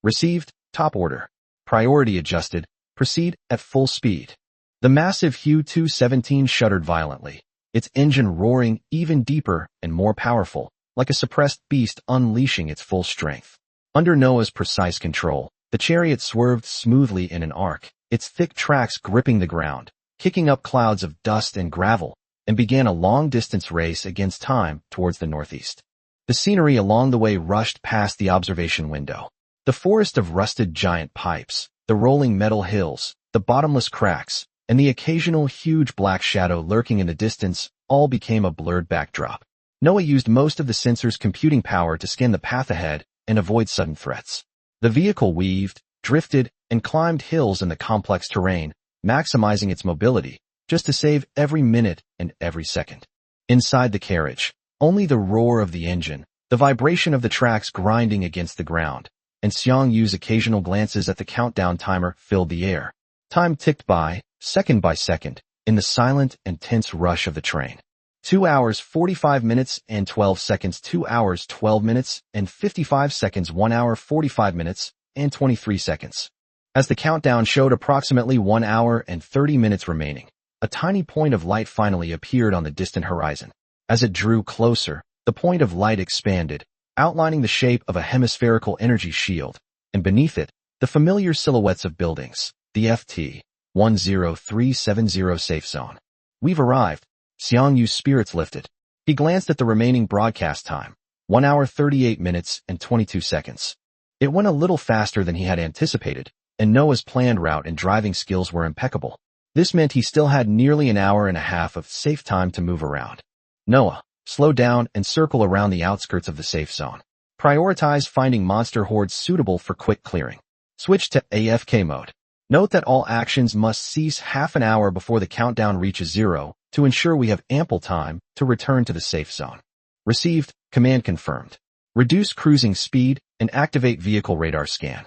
Received, top order. Priority adjusted, proceed at full speed. The massive Hu-217 shuddered violently, its engine roaring even deeper and more powerful, like a suppressed beast unleashing its full strength. Under Noah's precise control, the chariot swerved smoothly in an arc, its thick tracks gripping the ground, kicking up clouds of dust and gravel, and began a long-distance race against time towards the northeast. The scenery along the way rushed past the observation window. The forest of rusted giant pipes, the rolling metal hills, the bottomless cracks, and the occasional huge black shadow lurking in the distance all became a blurred backdrop. Noah used most of the sensor's computing power to scan the path ahead and avoid sudden threats. The vehicle weaved, drifted, and climbed hills in the complex terrain, maximizing its mobility, just to save every minute and every second. Inside the carriage, only the roar of the engine, the vibration of the tracks grinding against the ground, and Xiang Yu's occasional glances at the countdown timer filled the air. Time ticked by second, in the silent and tense rush of the train. 2 hours 45 minutes and 12 seconds, 2 hours 12 minutes and 55 seconds, 1 hour 45 minutes and 23 seconds. As the countdown showed approximately 1 hour and 30 minutes remaining, a tiny point of light finally appeared on the distant horizon. As it drew closer, the point of light expanded, outlining the shape of a hemispherical energy shield, and beneath it, the familiar silhouettes of buildings, the FT 10370 safe zone. We've arrived. Xiang Yu's spirits lifted. He glanced at the remaining broadcast time, 1 hour 38 minutes and 22 seconds. It went a little faster than he had anticipated, and Noah's planned route and driving skills were impeccable. This meant he still had nearly an hour and a half of safe time to move around. Noah, slow down and circle around the outskirts of the safe zone. Prioritize finding monster hordes suitable for quick clearing. Switch to AFK mode. Note that all actions must cease half an hour before the countdown reaches 0 to ensure we have ample time to return to the safe zone. Received, command confirmed. Reduce cruising speed and activate vehicle radar scan.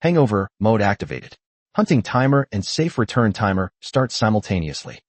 Hangover mode activated. Hunting timer and safe return timer start simultaneously.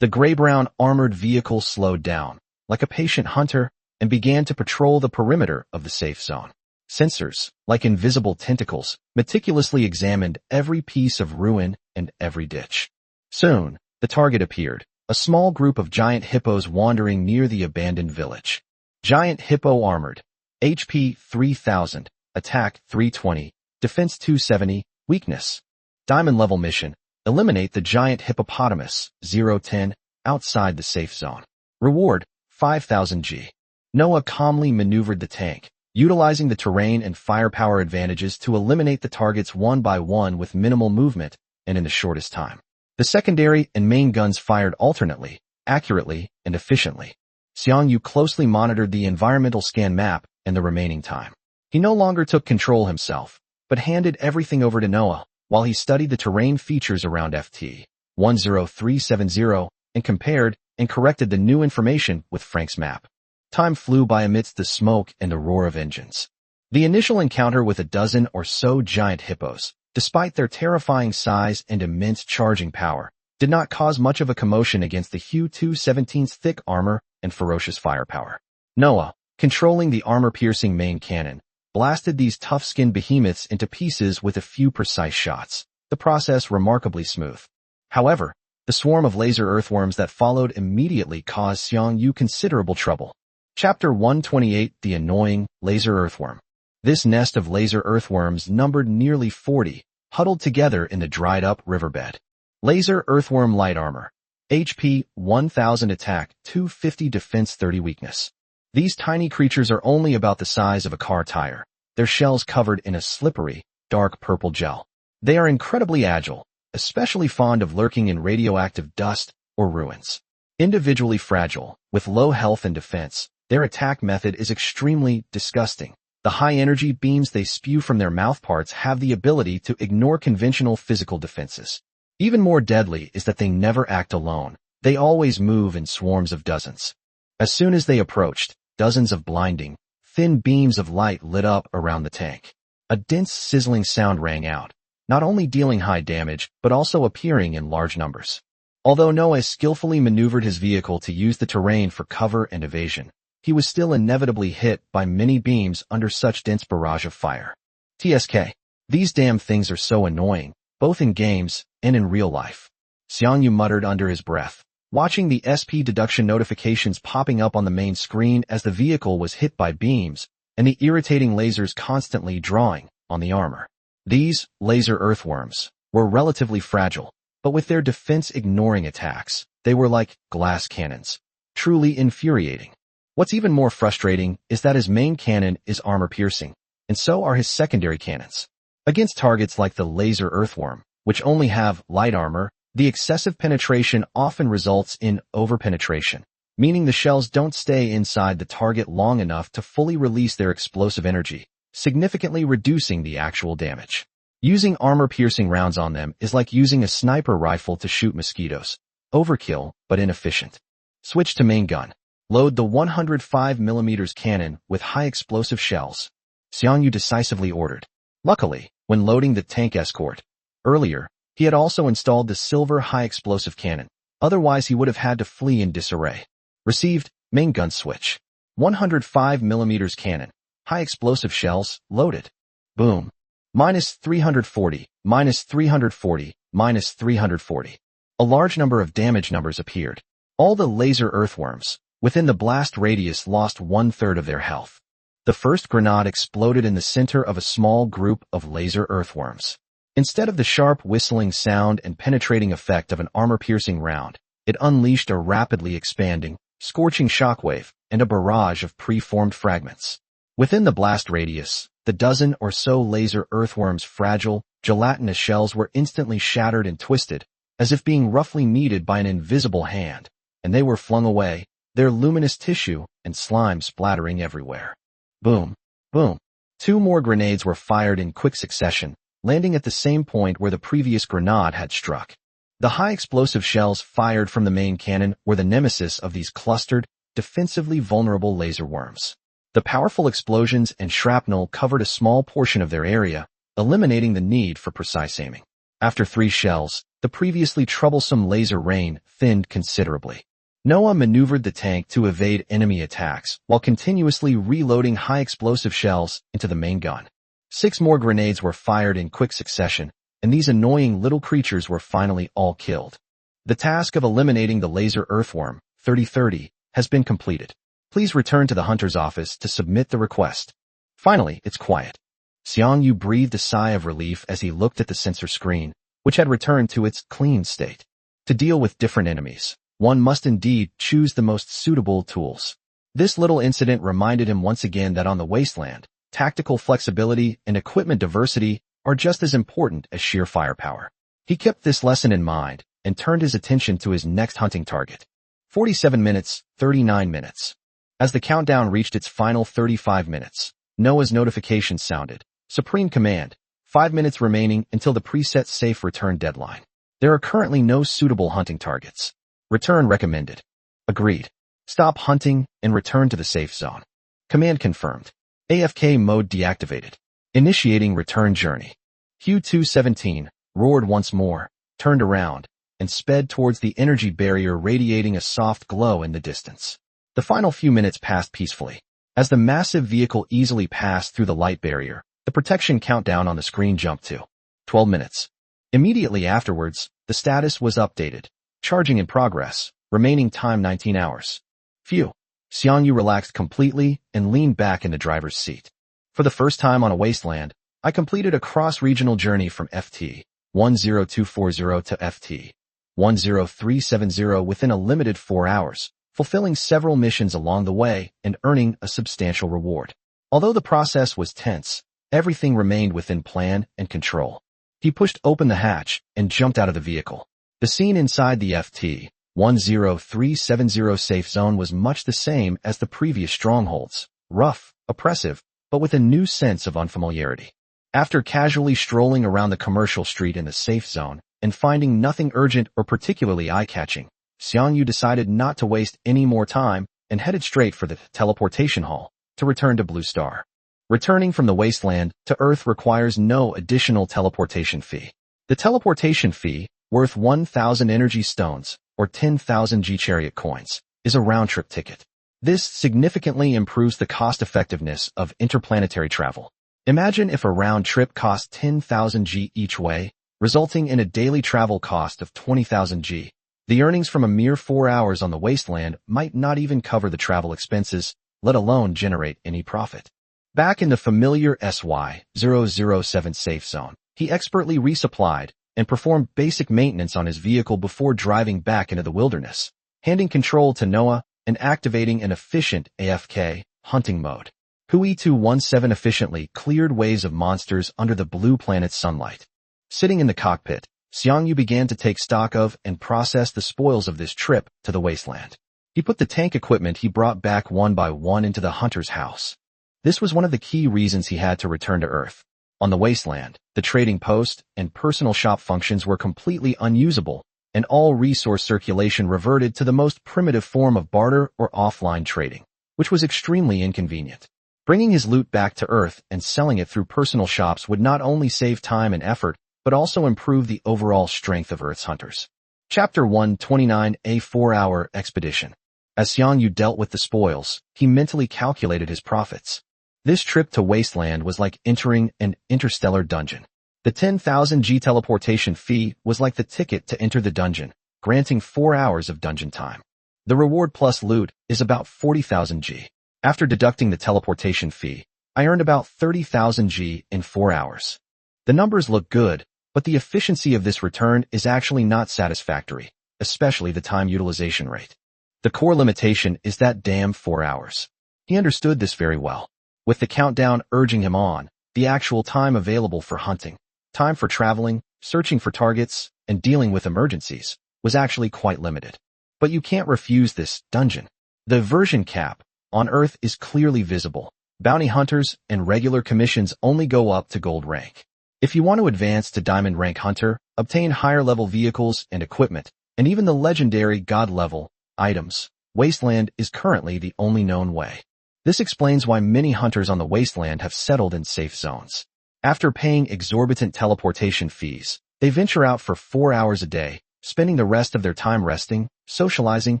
The gray-brown armored vehicle slowed down, like a patient hunter, and began to patrol the perimeter of the safe zone. Sensors, like invisible tentacles, meticulously examined every piece of ruin and every ditch. Soon, the target appeared, a small group of giant hippos wandering near the abandoned village. Giant hippo armored. HP 3000, attack 320, defense 270, Weakness. Diamond level mission. Eliminate the giant hippopotamus, 010, outside the safe zone. Reward, 5,000 G. Noah calmly maneuvered the tank, utilizing the terrain and firepower advantages to eliminate the targets one by one with minimal movement and in the shortest time. The secondary and main guns fired alternately, accurately, and efficiently. Xiang Yu closely monitored the environmental scan map and the remaining time. He no longer took control himself, but handed everything over to Noah while he studied the terrain features around FT 10370 and compared and corrected the new information with Frank's map. Time flew by amidst the smoke and the roar of engines. The initial encounter with a dozen or so giant hippos, despite their terrifying size and immense charging power, did not cause much of a commotion against the Hu 217's thick armor and ferocious firepower. Noah, controlling the armor-piercing main cannon, blasted these tough-skinned behemoths into pieces with a few precise shots, the process remarkably smooth. However, the swarm of laser earthworms that followed immediately caused Xiang Yu considerable trouble. Chapter 128, The Annoying Laser Earthworm. This nest of laser earthworms numbered nearly 40, huddled together in the dried-up riverbed. Laser earthworm light armor. HP 1000 attack, 250 defense, 30 weakness. These tiny creatures are only about the size of a car tire, their shells covered in a slippery, dark purple gel. They are incredibly agile, especially fond of lurking in radioactive dust or ruins. Individually fragile, with low health and defense, their attack method is extremely disgusting. The high-energy beams they spew from their mouthparts have the ability to ignore conventional physical defenses. Even more deadly is that they never act alone. They always move in swarms of dozens. As soon as they approached, dozens of blinding, thin beams of light lit up around the tank. A dense, sizzling sound rang out, not only dealing high damage, but also appearing in large numbers. Although Noah skillfully maneuvered his vehicle to use the terrain for cover and evasion, he was still inevitably hit by many beams under such dense barrage of fire. TSK. These damn things are so annoying, both in games and in real life. Xiang Yu muttered under his breath, watching the SP deduction notifications popping up on the main screen as the vehicle was hit by beams, and the irritating lasers constantly drawing on the armor. These laser earthworms were relatively fragile, but with their defense-ignoring attacks, they were like glass cannons. Truly infuriating. What's even more frustrating is that his main cannon is armor-piercing, and so are his secondary cannons. Against targets like the laser earthworm, which only have light armor, the excessive penetration often results in over-penetration, meaning the shells don't stay inside the target long enough to fully release their explosive energy, significantly reducing the actual damage. Using armor-piercing rounds on them is like using a sniper rifle to shoot mosquitoes. Overkill, but inefficient. Switch to main gun. Load the 105mm cannon with high explosive shells. Xiang Yu decisively ordered. Luckily, when loading the tank escort, earlier, he had also installed the silver high explosive cannon. Otherwise, he would have had to flee in disarray. Received, main gun switch. 105mm cannon. High explosive shells, loaded. Boom. -340, -340, -340. A large number of damage numbers appeared. All the laser earthworms within the blast radius lost 1/3 of their health. The first grenade exploded in the center of a small group of laser earthworms. Instead of the sharp whistling sound and penetrating effect of an armor-piercing round, it unleashed a rapidly expanding, scorching shockwave and a barrage of pre-formed fragments. Within the blast radius, the dozen or so laser earthworms' fragile, gelatinous shells were instantly shattered and twisted, as if being roughly kneaded by an invisible hand, and they were flung away, their luminous tissue and slime splattering everywhere. Boom, boom. 2 more grenades were fired in quick succession, landing at the same point where the previous grenade had struck. The high explosive shells fired from the main cannon were the nemesis of these clustered, defensively vulnerable laser worms. The powerful explosions and shrapnel covered a small portion of their area, eliminating the need for precise aiming. After 3 shells, the previously troublesome laser rain thinned considerably. Noah maneuvered the tank to evade enemy attacks while continuously reloading high explosive shells into the main gun. 6 more grenades were fired in quick succession, and these annoying little creatures were finally all killed. The task of eliminating the laser earthworm, 3030, has been completed. Please return to the hunter's office to submit the request. Finally, it's quiet. Xiang Yu breathed a sigh of relief as he looked at the sensor screen, which had returned to its clean state. To deal with different enemies, one must indeed choose the most suitable tools. This little incident reminded him once again that on the wasteland, tactical flexibility and equipment diversity are just as important as sheer firepower. He kept this lesson in mind and turned his attention to his next hunting target. 47 minutes, 39 minutes. As the countdown reached its final 35 minutes, Noah's notification sounded. Supreme Command, 5 minutes remaining until the preset safe return deadline. There are currently no suitable hunting targets. Return recommended. Agreed. Stop hunting and return to the safe zone. Command confirmed. AFK mode deactivated. Initiating return journey. Q-217 roared once more, turned around, and sped towards the energy barrier, radiating a soft glow in the distance. The final few minutes passed peacefully. As the massive vehicle easily passed through the light barrier, the protection countdown on the screen jumped to 12 minutes. Immediately afterwards, the status was updated. Charging in progress. Remaining time 19 hours. Phew. Xiang Yu relaxed completely and leaned back in the driver's seat. For the first time on a wasteland, I completed a cross-regional journey from FT 10240 to FT 10370 within a limited 4 hours, fulfilling several missions along the way and earning a substantial reward. Although the process was tense, everything remained within plan and control. He pushed open the hatch and jumped out of the vehicle. The scene inside the FT 10370 safe zone was much the same as the previous strongholds, rough, oppressive, but with a new sense of unfamiliarity. After casually strolling around the commercial street in the safe zone and finding nothing urgent or particularly eye-catching, Xiang Yu decided not to waste any more time and headed straight for the teleportation hall to return to Blue Star. Returning from the wasteland to Earth requires no additional teleportation fee. The teleportation fee, worth 1,000 energy stones, or 10,000 Chariot coins, is a round-trip ticket. This significantly improves the cost-effectiveness of interplanetary travel. Imagine if a round trip cost 10,000 G each way, resulting in a daily travel cost of 20,000 G. The earnings from a mere 4 hours on the wasteland might not even cover the travel expenses, let alone generate any profit. Back in the familiar SY-007 safe zone, he expertly resupplied and performed basic maintenance on his vehicle before driving back into the wilderness, handing control to Noah and activating an efficient AFK hunting mode. Hui-217 efficiently cleared waves of monsters under the blue planet's sunlight. Sitting in the cockpit, Xiang Yu began to take stock of and process the spoils of this trip to the wasteland. He put the tank equipment he brought back one by one into the hunter's house. This was one of the key reasons he had to return to Earth. On the wasteland, the trading post and personal shop functions were completely unusable, and all resource circulation reverted to the most primitive form of barter or offline trading, which was extremely inconvenient. Bringing his loot back to Earth and selling it through personal shops would not only save time and effort, but also improve the overall strength of Earth's hunters. Chapter 129, A 4-Hour Expedition. As Xiang Yu dealt with the spoils, he mentally calculated his profits. This trip to Wasteland was like entering an interstellar dungeon. The 10,000 G teleportation fee was like the ticket to enter the dungeon, granting 4 hours of dungeon time. The reward plus loot is about 40,000 G. After deducting the teleportation fee, I earned about 30,000 G in 4 hours. The numbers look good, but the efficiency of this return is actually not satisfactory, especially the time utilization rate. The core limitation is that damn 4 hours. He understood this very well. With the countdown urging him on, the actual time available for hunting, time for traveling, searching for targets, and dealing with emergencies was actually quite limited. But you can't refuse this dungeon. The version cap on Earth is clearly visible. Bounty hunters and regular commissions only go up to gold rank. If you want to advance to diamond rank hunter, obtain higher level vehicles and equipment, and even the legendary god level items, Wasteland is currently the only known way. This explains why many hunters on the Wasteland have settled in safe zones. After paying exorbitant teleportation fees, they venture out for 4 hours a day, spending the rest of their time resting, socializing,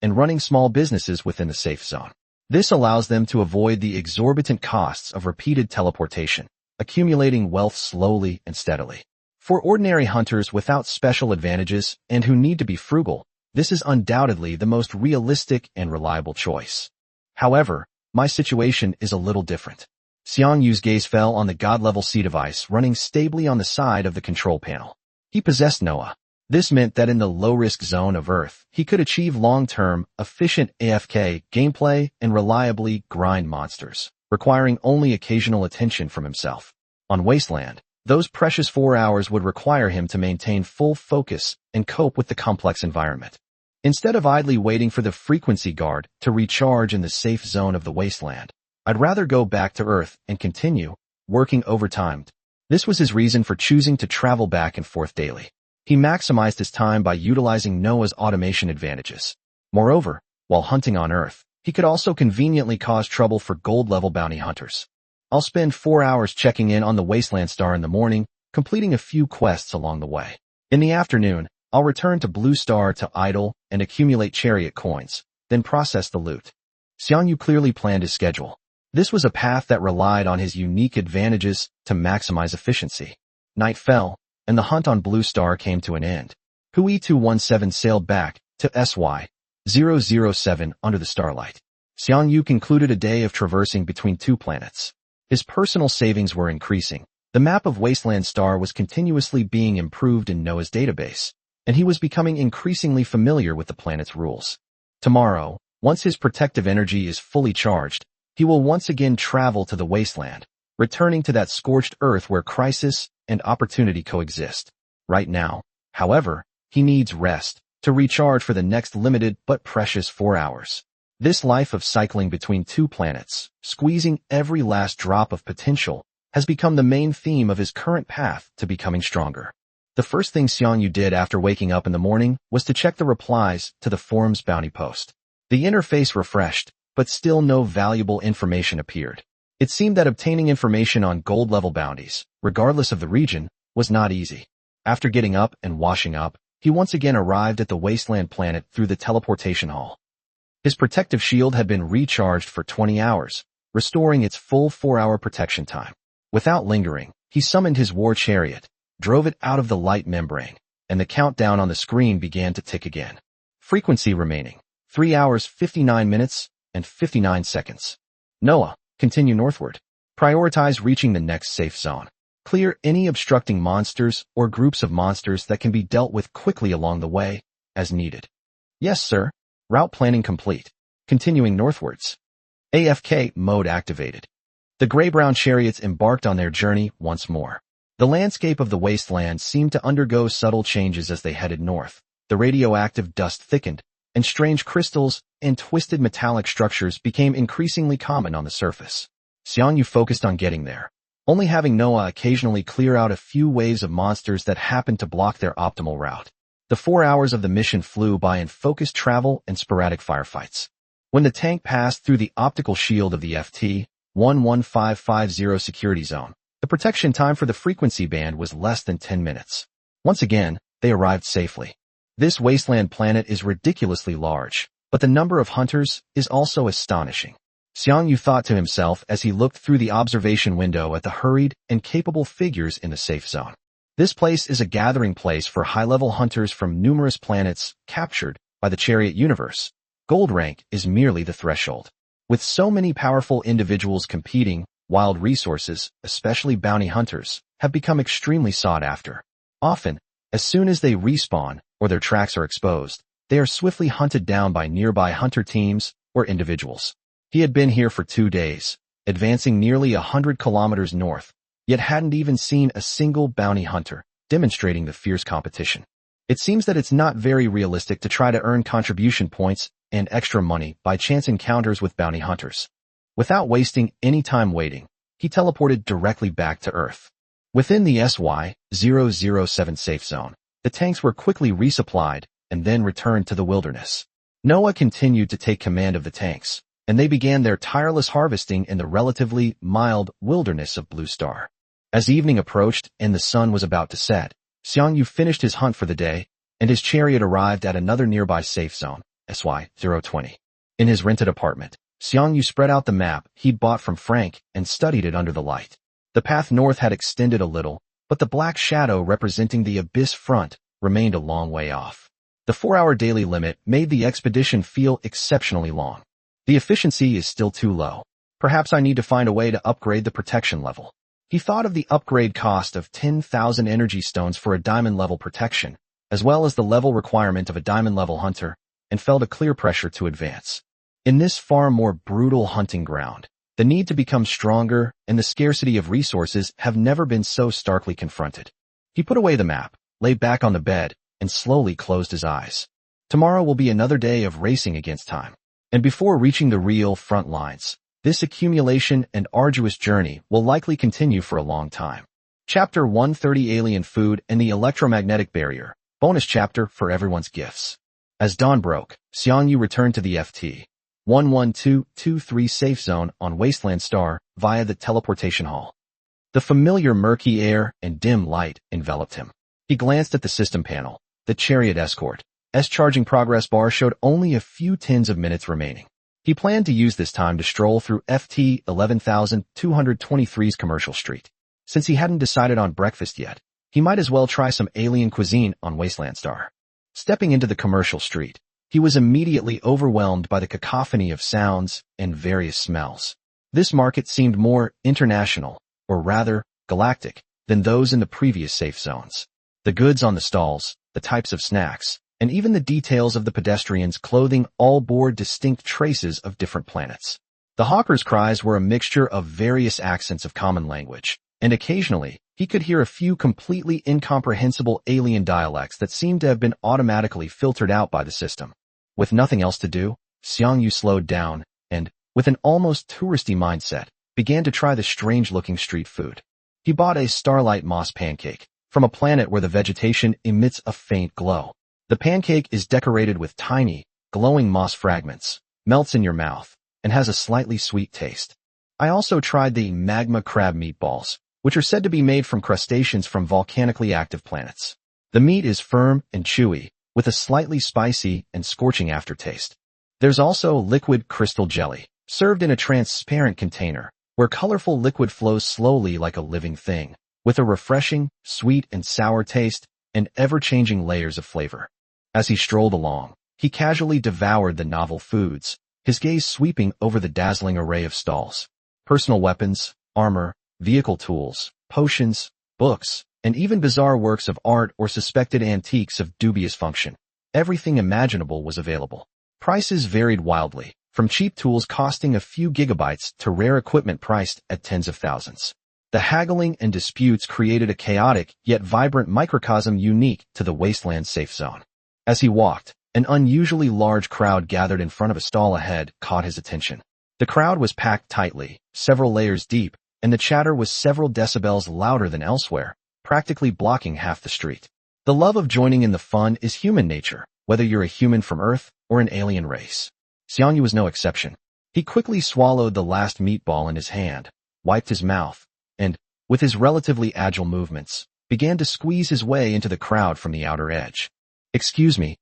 and running small businesses within the safe zone. This allows them to avoid the exorbitant costs of repeated teleportation, accumulating wealth slowly and steadily. For ordinary hunters without special advantages and who need to be frugal, this is undoubtedly the most realistic and reliable choice. However, my situation is a little different. Xiang Yu's gaze fell on the god-level C device running stably on the side of the control panel. He possessed Noah. This meant that in the low-risk zone of Earth, he could achieve long-term, efficient AFK gameplay and reliably grind monsters, requiring only occasional attention from himself. On Wasteland, those precious 4 hours would require him to maintain full focus and cope with the complex environment. Instead of idly waiting for the frequency guard to recharge in the safe zone of the Wasteland, I'd rather go back to Earth and continue working overtime. This was his reason for choosing to travel back and forth daily. He maximized his time by utilizing Noah's automation advantages. Moreover, while hunting on Earth, he could also conveniently cause trouble for gold-level bounty hunters. I'll spend 4 hours checking in on the Wasteland Star in the morning, completing a few quests along the way. In the afternoon, I'll return to Blue Star to idle and accumulate Chariot coins, then process the loot. Xiang Yu clearly planned his schedule. This was a path that relied on his unique advantages to maximize efficiency. Night fell, and the hunt on Blue Star came to an end. Hui 217 sailed back to SY-007 under the starlight. Xiang Yu concluded a day of traversing between two planets. His personal savings were increasing. The map of Wasteland Star was continuously being improved in Noah's database, and he was becoming increasingly familiar with the planet's rules. Tomorrow, once his protective energy is fully charged, he will once again travel to the Wasteland, returning to that scorched Earth where crisis and opportunity coexist. Right now, however, he needs rest to recharge for the next limited but precious 4 hours. This life of cycling between two planets, squeezing every last drop of potential, has become the main theme of his current path to becoming stronger. The first thing Xiang Yu did after waking up in the morning was to check the replies to the forum's bounty post. The interface refreshed, but still no valuable information appeared. It seemed that obtaining information on gold-level bounties, regardless of the region, was not easy. After getting up and washing up, he once again arrived at the Wasteland planet through the teleportation hall. His protective shield had been recharged for 20 hours, restoring its full 4-hour protection time. Without lingering, he summoned his war chariot, drove it out of the light membrane, and the countdown on the screen began to tick again. Frequency remaining, 3 hours 59 minutes and 59 seconds. Noah, continue northward. Prioritize reaching the next safe zone. Clear any obstructing monsters or groups of monsters that can be dealt with quickly along the way, as needed. Yes, sir. Route planning complete. Continuing northwards. AFK mode activated. The gray-brown chariots embarked on their journey once more. The landscape of the wasteland seemed to undergo subtle changes as they headed north. The radioactive dust thickened, and strange crystals and twisted metallic structures became increasingly common on the surface. Xiang Yu focused on getting there, only having Noah occasionally clear out a few waves of monsters that happened to block their optimal route. The 4 hours of the mission flew by in focused travel and sporadic firefights. When the tank passed through the optical shield of the FT-11550 security zone, the protection time for the frequency band was less than 10 minutes. Once again, they arrived safely. This wasteland planet is ridiculously large, but the number of hunters is also astonishing. Xiang Yu thought to himself as he looked through the observation window at the hurried and capable figures in the safe zone. This place is a gathering place for high-level hunters from numerous planets captured by the Chariot universe. Gold rank is merely the threshold. With so many powerful individuals competing, wild resources, especially bounty hunters, have become extremely sought after. Often, as soon as they respawn or their tracks are exposed, they are swiftly hunted down by nearby hunter teams or individuals. He had been here for 2 days, advancing nearly 100 kilometers north, yet hadn't even seen a single bounty hunter, demonstrating the fierce competition. It seems that it's not very realistic to try to earn contribution points and extra money by chance encounters with bounty hunters. Without wasting any time waiting, he teleported directly back to Earth. Within the SY-007 safe zone, the tanks were quickly resupplied and then returned to the wilderness. Noah continued to take command of the tanks, and they began their tireless harvesting in the relatively mild wilderness of Blue Star. As evening approached and the sun was about to set, Xiang Yu finished his hunt for the day, and his chariot arrived at another nearby safe zone, SY-020. In his rented apartment, Xiang Yu spread out the map he'd bought from Frank and studied it under the light. The path north had extended a little, but the black shadow representing the abyss front remained a long way off. The 4-hour daily limit made the expedition feel exceptionally long. The efficiency is still too low. Perhaps I need to find a way to upgrade the protection level. He thought of the upgrade cost of 10,000 energy stones for a diamond-level protection, as well as the level requirement of a diamond-level hunter, and felt a clear pressure to advance. In this far more brutal hunting ground, the need to become stronger and the scarcity of resources have never been so starkly confronted. He put away the map, lay back on the bed, and slowly closed his eyes. Tomorrow will be another day of racing against time. And before reaching the real front lines, this accumulation and arduous journey will likely continue for a long time. Chapter 130 Alien Food and the Electromagnetic Barrier. Bonus chapter for everyone's gifts. As dawn broke, Xiang Yu returned to the FT 11223 safe zone on Wasteland Star via the teleportation hall. The familiar murky air and dim light enveloped him. He glanced at the system panel. The Chariot escort's charging progress bar showed only a few tens of minutes remaining. He planned to use this time to stroll through FT 11223's commercial street. Since he hadn't decided on breakfast yet, he might as well try some alien cuisine on Wasteland Star. Stepping into the commercial street, he was immediately overwhelmed by the cacophony of sounds and various smells. This market seemed more international, or rather, galactic, than those in the previous safe zones. The goods on the stalls, the types of snacks, and even the details of the pedestrians' clothing all bore distinct traces of different planets. The hawkers' cries were a mixture of various accents of common language, and occasionally, he could hear a few completely incomprehensible alien dialects that seemed to have been automatically filtered out by the system. With nothing else to do, Xiang Yu slowed down and, with an almost touristy mindset, began to try the strange-looking street food. He bought a starlight moss pancake from a planet where the vegetation emits a faint glow. The pancake is decorated with tiny, glowing moss fragments, melts in your mouth, and has a slightly sweet taste. I also tried the magma crab meatballs, which are said to be made from crustaceans from volcanically active planets. The meat is firm and chewy, with a slightly spicy and scorching aftertaste. There's also liquid crystal jelly, served in a transparent container, where colorful liquid flows slowly like a living thing, with a refreshing, sweet and sour taste, and ever-changing layers of flavor. As he strolled along, he casually devoured the novel foods, his gaze sweeping over the dazzling array of stalls. Personal weapons, armor, vehicle tools, potions, books, and even bizarre works of art or suspected antiques of dubious function. Everything imaginable was available. Prices varied wildly, from cheap tools costing a few gigabytes to rare equipment priced at tens of thousands. The haggling and disputes created a chaotic yet vibrant microcosm unique to the Wasteland safe zone. As he walked, an unusually large crowd gathered in front of a stall ahead caught his attention. The crowd was packed tightly, several layers deep, and the chatter was several decibels louder than elsewhere, practically blocking half the street. The love of joining in the fun is human nature, whether you're a human from Earth or an alien race. Xiang Yu was no exception. He quickly swallowed the last meatball in his hand, wiped his mouth, and, with his relatively agile movements, began to squeeze his way into the crowd from the outer edge. Excuse me.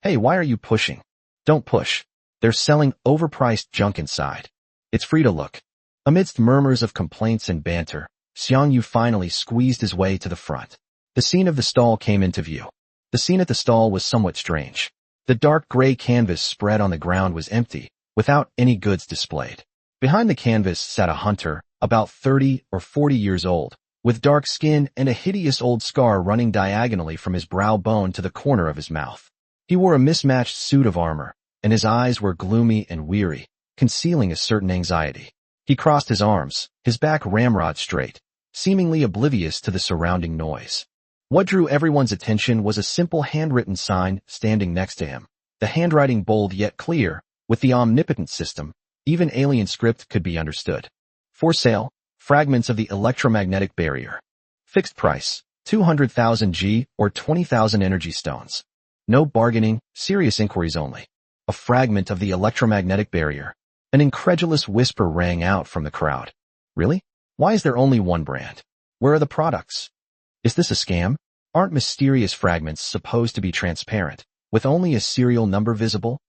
Hey, why are you pushing? Don't push. They're selling overpriced junk inside. It's free to look. Amidst murmurs of complaints and banter, Xiang Yu finally squeezed his way to the front. The scene of the stall came into view. The scene at the stall was somewhat strange. The dark gray canvas spread on the ground was empty, without any goods displayed. Behind the canvas sat a hunter, about 30 or 40 years old, with dark skin and a hideous old scar running diagonally from his brow bone to the corner of his mouth. He wore a mismatched suit of armor, and his eyes were gloomy and weary, concealing a certain anxiety. He crossed his arms, his back ramrod straight, seemingly oblivious to the surrounding noise. What drew everyone's attention was a simple handwritten sign standing next to him. The handwriting bold yet clear, with the omnipotent system, even alien script could be understood. For sale, fragments of the electromagnetic barrier. Fixed price, 200,000 G or 20,000 energy stones. No bargaining, serious inquiries only. A fragment of the electromagnetic barrier. An incredulous whisper rang out from the crowd. Really? Why is there only one brand? Where are the products? Is this a scam? Aren't mysterious fragments supposed to be transparent, with only a serial number visible?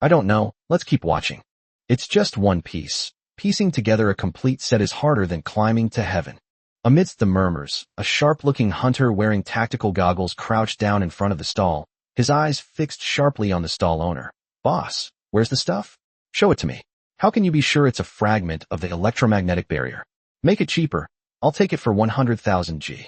I don't know, let's keep watching. It's just one piece. Piecing together a complete set is harder than climbing to heaven. Amidst the murmurs, a sharp-looking hunter wearing tactical goggles crouched down in front of the stall, his eyes fixed sharply on the stall owner. Boss, where's the stuff? Show it to me. How can you be sure it's a fragment of the electromagnetic barrier? Make it cheaper. I'll take it for 100,000 G.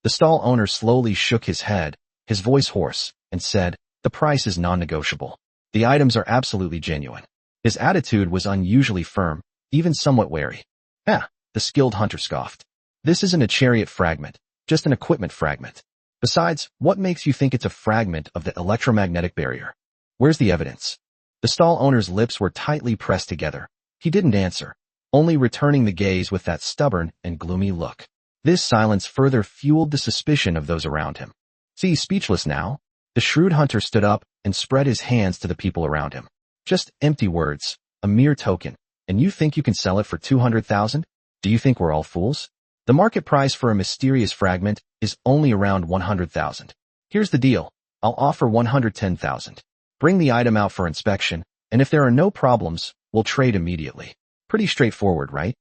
The stall owner slowly shook his head, his voice hoarse, and said, the price is non-negotiable. The items are absolutely genuine. His attitude was unusually firm, even somewhat wary. The skilled hunter scoffed. This isn't a chariot fragment, just an equipment fragment. Besides, what makes you think it's a fragment of the electromagnetic barrier? Where's the evidence? The stall owner's lips were tightly pressed together. He didn't answer, only returning the gaze with that stubborn and gloomy look. This silence further fueled the suspicion of those around him. See, speechless now, the shrewd hunter stood up and spread his hands to the people around him. Just empty words, a mere token, and you think you can sell it for 200,000? Do you think we're all fools? The market price for a mysterious fragment is only around 100,000. Here's the deal. I'll offer 110,000. Bring the item out for inspection, and if there are no problems, we'll trade immediately. Pretty straightforward, right?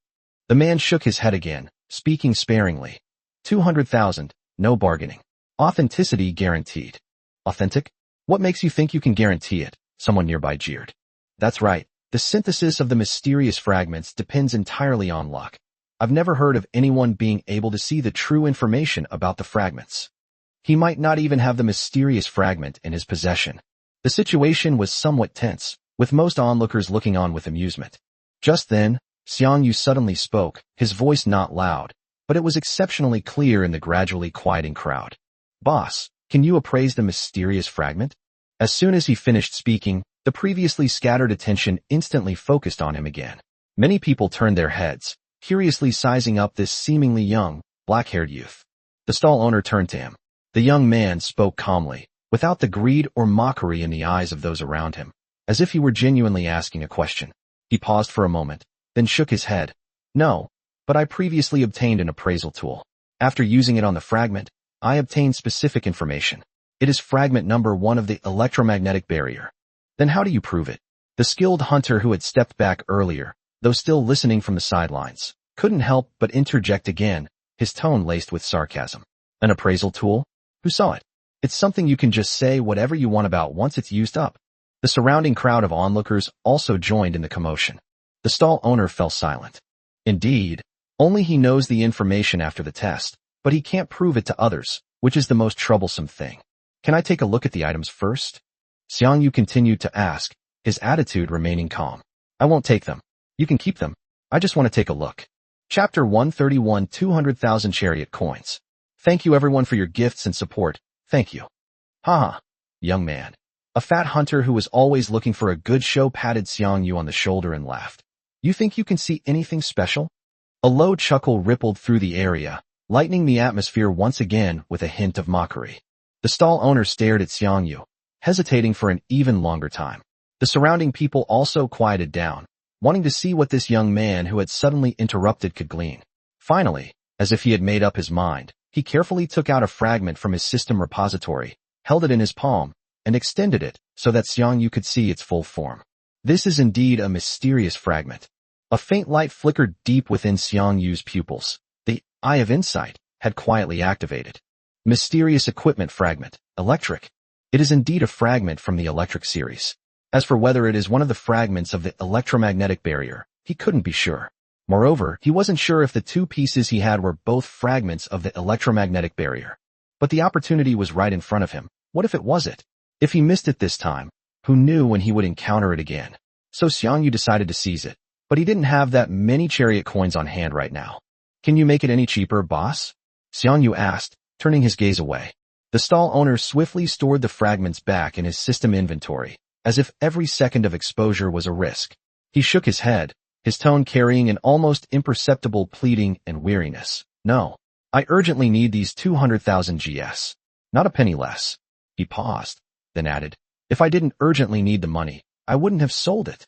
The man shook his head again, speaking sparingly. 200,000, no bargaining. Authenticity guaranteed. Authentic? What makes you think you can guarantee it? Someone nearby jeered. That's right. The synthesis of the mysterious fragments depends entirely on luck. I've never heard of anyone being able to see the true information about the fragments. He might not even have the mysterious fragment in his possession. The situation was somewhat tense, with most onlookers looking on with amusement. Just then, Xiang Yu suddenly spoke, his voice not loud, but it was exceptionally clear in the gradually quieting crowd. Boss, can you appraise the mysterious fragment? As soon as he finished speaking, the previously scattered attention instantly focused on him again. Many people turned their heads, curiously sizing up this seemingly young, black-haired youth. The stall owner turned to him. The young man spoke calmly, without the greed or mockery in the eyes of those around him, as if he were genuinely asking a question. He paused for a moment, then shook his head. No, but I previously obtained an appraisal tool. After using it on the fragment, I obtained specific information. It is fragment number 1 of the electromagnetic barrier. Then how do you prove it? The skilled hunter who had stepped back earlier, though still listening from the sidelines, couldn't help but interject again, his tone laced with sarcasm. An appraisal tool? Who saw it? It's something you can just say whatever you want about once it's used up. The surrounding crowd of onlookers also joined in the commotion. The stall owner fell silent. Indeed, only he knows the information after the test, but he can't prove it to others, which is the most troublesome thing. Can I take a look at the items first? Xiang Yu continued to ask, his attitude remaining calm. I won't take them. You can keep them. I just want to take a look. Chapter 131, 200,000 Chariot coins. Thank you everyone for your gifts and support. Thank you. Haha, young man. A fat hunter who was always looking for a good show patted Xiang Yu on the shoulder and laughed. You think you can see anything special? A low chuckle rippled through the area, lightening the atmosphere once again with a hint of mockery. The stall owner stared at Xiang Yu, hesitating for an even longer time. The surrounding people also quieted down, wanting to see what this young man who had suddenly interrupted could glean. Finally, as if he had made up his mind, he carefully took out a fragment from his system repository, held it in his palm, and extended it so that Xiang Yu could see its full form. This is indeed a mysterious fragment. A faint light flickered deep within Xiang Yu's pupils. The eye of insight had quietly activated. Mysterious equipment fragment, electric. It is indeed a fragment from the electric series. As for whether it is one of the fragments of the electromagnetic barrier, he couldn't be sure. Moreover, he wasn't sure if the two pieces he had were both fragments of the electromagnetic barrier. But the opportunity was right in front of him. What if it was it? If he missed it this time, who knew when he would encounter it again? So Xiang Yu decided to seize it. But he didn't have that many chariot coins on hand right now. Can you make it any cheaper, boss? Xiang Yu asked, turning his gaze away. The stall owner swiftly stored the fragments back in his system inventory, as if every second of exposure was a risk. He shook his head, his tone carrying an almost imperceptible pleading and weariness. No, I urgently need these 200,000 GS. Not a penny less. He paused, then added, if I didn't urgently need the money, I wouldn't have sold it.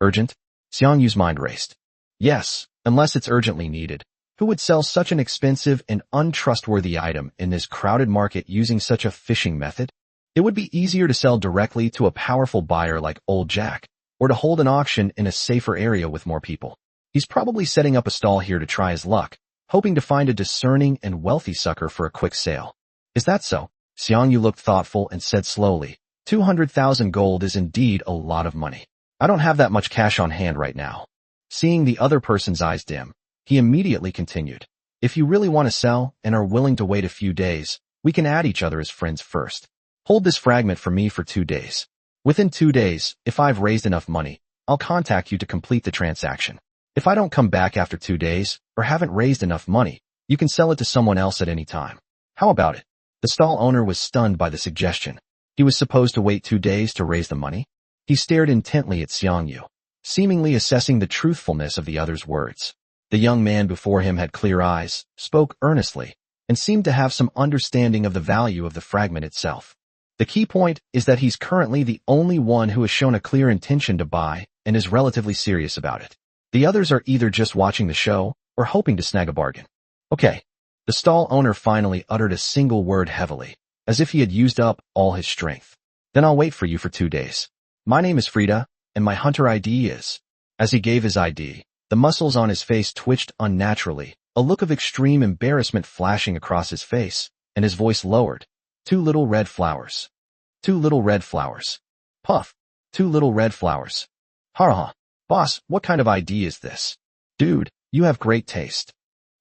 Urgent? Xiang Yu's mind raced. Yes, unless it's urgently needed. Who would sell such an expensive and untrustworthy item in this crowded market using such a phishing method? It would be easier to sell directly to a powerful buyer like Old Jack, or to hold an auction in a safer area with more people. He's probably setting up a stall here to try his luck, hoping to find a discerning and wealthy sucker for a quick sale. Is that so? Xiang Yu looked thoughtful and said slowly, 200,000 gold is indeed a lot of money. I don't have that much cash on hand right now. Seeing the other person's eyes dim, he immediately continued. If you really want to sell and are willing to wait a few days, we can add each other as friends first. Hold this fragment for me for 2 days. Within 2 days, if I've raised enough money, I'll contact you to complete the transaction. If I don't come back after 2 days, or haven't raised enough money, you can sell it to someone else at any time. How about it? The stall owner was stunned by the suggestion. He was supposed to wait 2 days to raise the money? He stared intently at Xiang Yu, seemingly assessing the truthfulness of the other's words. The young man before him had clear eyes, spoke earnestly, and seemed to have some understanding of the value of the fragment itself. The key point is that he's currently the only one who has shown a clear intention to buy and is relatively serious about it. The others are either just watching the show or hoping to snag a bargain. Okay. The stall owner finally uttered a single word heavily, as if he had used up all his strength. Then I'll wait for you for 2 days. My name is Frida, and my hunter ID is. As he gave his ID, the muscles on his face twitched unnaturally, a look of extreme embarrassment flashing across his face, and his voice lowered. 2 little red flowers. 2 little red flowers. Puff. 2 little red flowers. Ha. Boss, what kind of ID is this? Dude, you have great taste.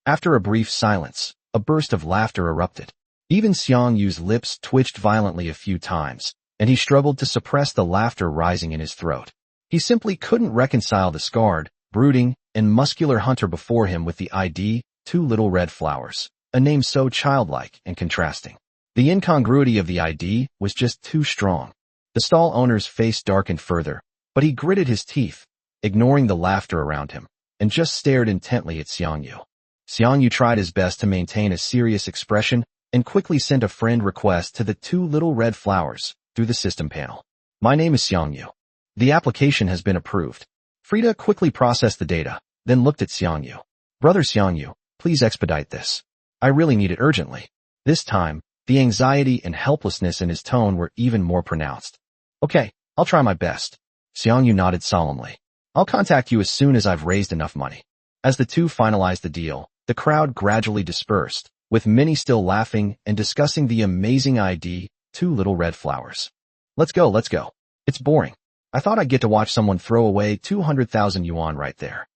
After a brief silence, a burst of laughter erupted. Even Xiang Yu's lips twitched violently a few times, and he struggled to suppress the laughter rising in his throat. He simply couldn't reconcile the scarred, brooding, and muscular hunter before him with the ID, 2 little red flowers, a name so childlike and contrasting. The incongruity of the ID was just too strong. The stall owner's face darkened further, but he gritted his teeth, ignoring the laughter around him, and just stared intently at Xiang Yu. Xiang Yu tried his best to maintain a serious expression and quickly sent a friend request to the 2 little red flowers through the system panel. My name is Xiang Yu. The application has been approved. Frida quickly processed the data, then looked at Xiang Yu. Brother Xiang Yu, please expedite this. I really need it urgently. This time, the anxiety and helplessness in his tone were even more pronounced. Okay, I'll try my best. Xiang Yu nodded solemnly. I'll contact you as soon as I've raised enough money. As the two finalized the deal, the crowd gradually dispersed, with many still laughing and discussing the amazing ID, 2 little red flowers. Let's go. It's boring. I thought I'd get to watch someone throw away 200,000 yuan right there.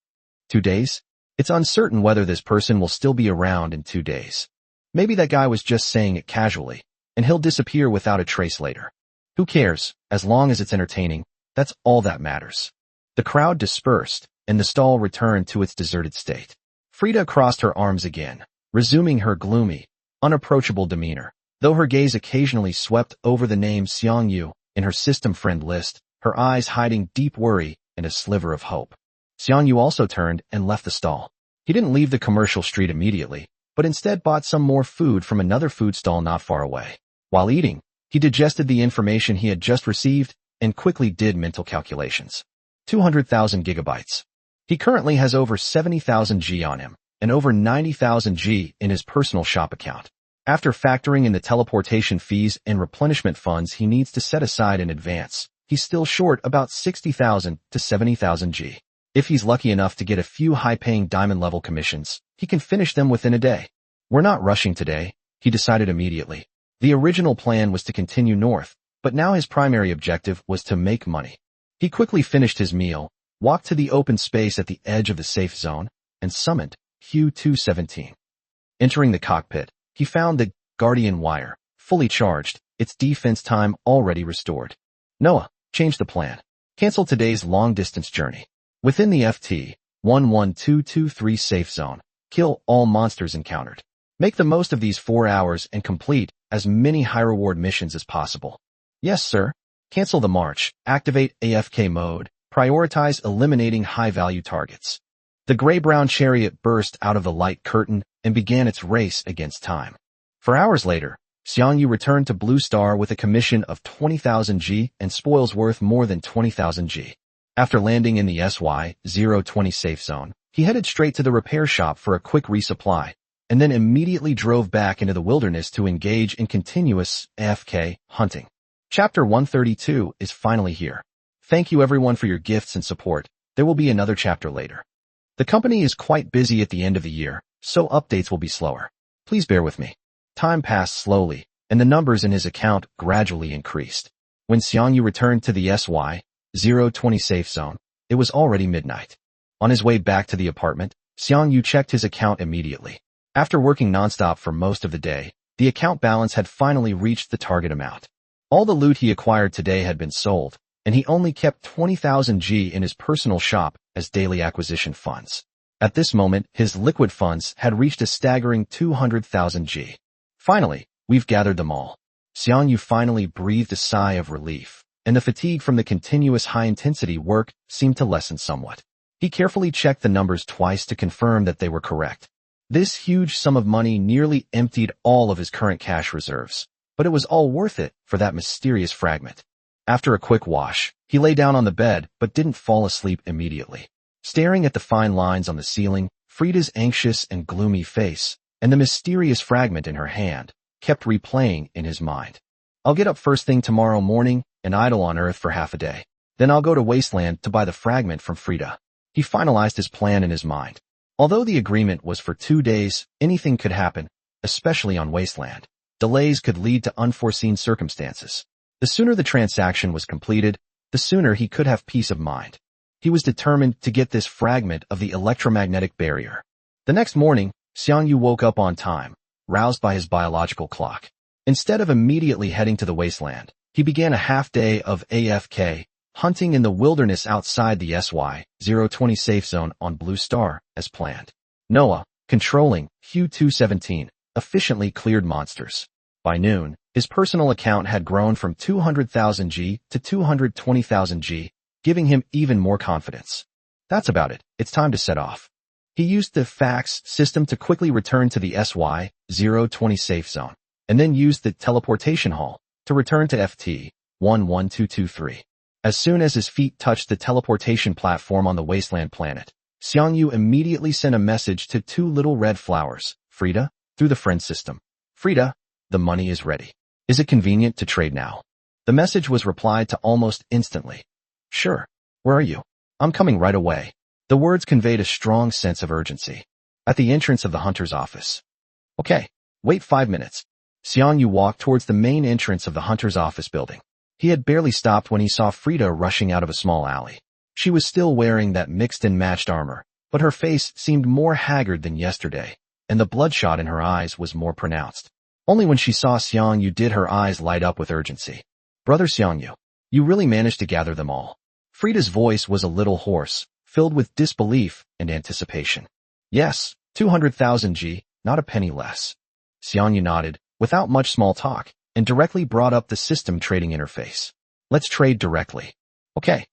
2 days? It's uncertain whether this person will still be around in 2 days. Maybe that guy was just saying it casually, and he'll disappear without a trace later. Who cares? As long as it's entertaining, that's all that matters. The crowd dispersed, and the stall returned to its deserted state. Frida crossed her arms again, resuming her gloomy, unapproachable demeanor. Though her gaze occasionally swept over the name Xiang Yu in her system friend list, her eyes hiding deep worry and a sliver of hope. Xiang Yu also turned and left the stall. He didn't leave the commercial street immediately, but instead bought some more food from another food stall not far away. While eating, he digested the information he had just received and quickly did mental calculations. 200,000 gigabytes. He currently has over 70,000 G on him, and over 90,000 G in his personal shop account. After factoring in the teleportation fees and replenishment funds he needs to set aside in advance, he's still short about 60,000 to 70,000 G. If he's lucky enough to get a few high-paying diamond-level commissions, he can finish them within a day. We're not rushing today, he decided immediately. The original plan was to continue north, but now his primary objective was to make money. He quickly finished his meal, walked to the open space at the edge of the safe zone, and summoned Hu 217. Entering the cockpit, he found the Guardian Wire, fully charged, its defense time already restored. Noah, change the plan. Cancel today's long-distance journey. Within the FT 11223 safe zone, kill all monsters encountered. Make the most of these 4 hours and complete as many high-reward missions as possible. Yes, sir. Cancel the march, activate AFK mode, prioritize eliminating high-value targets. The gray-brown chariot burst out of the light curtain and began its race against time. 4 hours later, Xiang Yu returned to Blue Star with a commission of 20,000 G and spoils worth more than 20,000 G. After landing in the SY-020 safe zone, he headed straight to the repair shop for a quick resupply, and then immediately drove back into the wilderness to engage in continuous AFK hunting. Chapter 132 is finally here. Thank you everyone for your gifts and support. There will be another chapter later. The company is quite busy at the end of the year, so updates will be slower. Please bear with me. Time passed slowly, and the numbers in his account gradually increased. When Xiang Yu returned to the SY 020 safe zone. It was already midnight. On his way back to the apartment, Xiang Yu checked his account immediately. After working nonstop for most of the day, the account balance had finally reached the target amount. All the loot he acquired today had been sold, and he only kept 20,000 G in his personal shop as daily acquisition funds. At this moment, his liquid funds had reached a staggering 200,000 G. Finally, we've gathered them all. Xiang Yu finally breathed a sigh of relief, and the fatigue from the continuous high-intensity work seemed to lessen somewhat. He carefully checked the numbers twice to confirm that they were correct. This huge sum of money nearly emptied all of his current cash reserves, but it was all worth it for that mysterious fragment. After a quick wash, he lay down on the bed but didn't fall asleep immediately. Staring at the fine lines on the ceiling, Frida's anxious and gloomy face, and the mysterious fragment in her hand, kept replaying in his mind. I'll get up first thing tomorrow morning and idle on Earth for half a day. Then I'll go to Wasteland to buy the fragment from Frida. He finalized his plan in his mind. Although the agreement was for 2 days, anything could happen, especially on Wasteland. Delays could lead to unforeseen circumstances. The sooner the transaction was completed, the sooner he could have peace of mind. He was determined to get this fragment of the electromagnetic barrier. The next morning, Xiang Yu woke up on time, roused by his biological clock. Instead of immediately heading to the Wasteland, he began a half-day of AFK, hunting in the wilderness outside the SY-020 safe zone on Blue Star, as planned. Noah, controlling Q-217, efficiently cleared monsters. By noon, his personal account had grown from 200,000 G to 220,000 G, giving him even more confidence. That's about it. It's time to set off. He used the fax system to quickly return to the SY-020 safe zone, and then used the teleportation hall to return to FT-11223. As soon as his feet touched the teleportation platform on the Wasteland planet, Xiang Yu immediately sent a message to 2 little red flowers, Frida, through the friend system. Frida, the money is ready. Is it convenient to trade now? The message was replied to almost instantly. Sure. Where are you? I'm coming right away. The words conveyed a strong sense of urgency. At the entrance of the hunter's office. Okay, wait 5 minutes. Xiang Yu walked towards the main entrance of the hunter's office building. He had barely stopped when he saw Frida rushing out of a small alley. She was still wearing that mixed and matched armor, but her face seemed more haggard than yesterday, and the bloodshot in her eyes was more pronounced. Only when she saw Xiang Yu did her eyes light up with urgency. Brother Xiang Yu, you really managed to gather them all. Frida's voice was a little hoarse, filled with disbelief and anticipation. Yes, 200,000 G, not a penny less. Xiang Yu nodded, without much small talk, and directly brought up the system trading interface. Let's trade directly. Okay.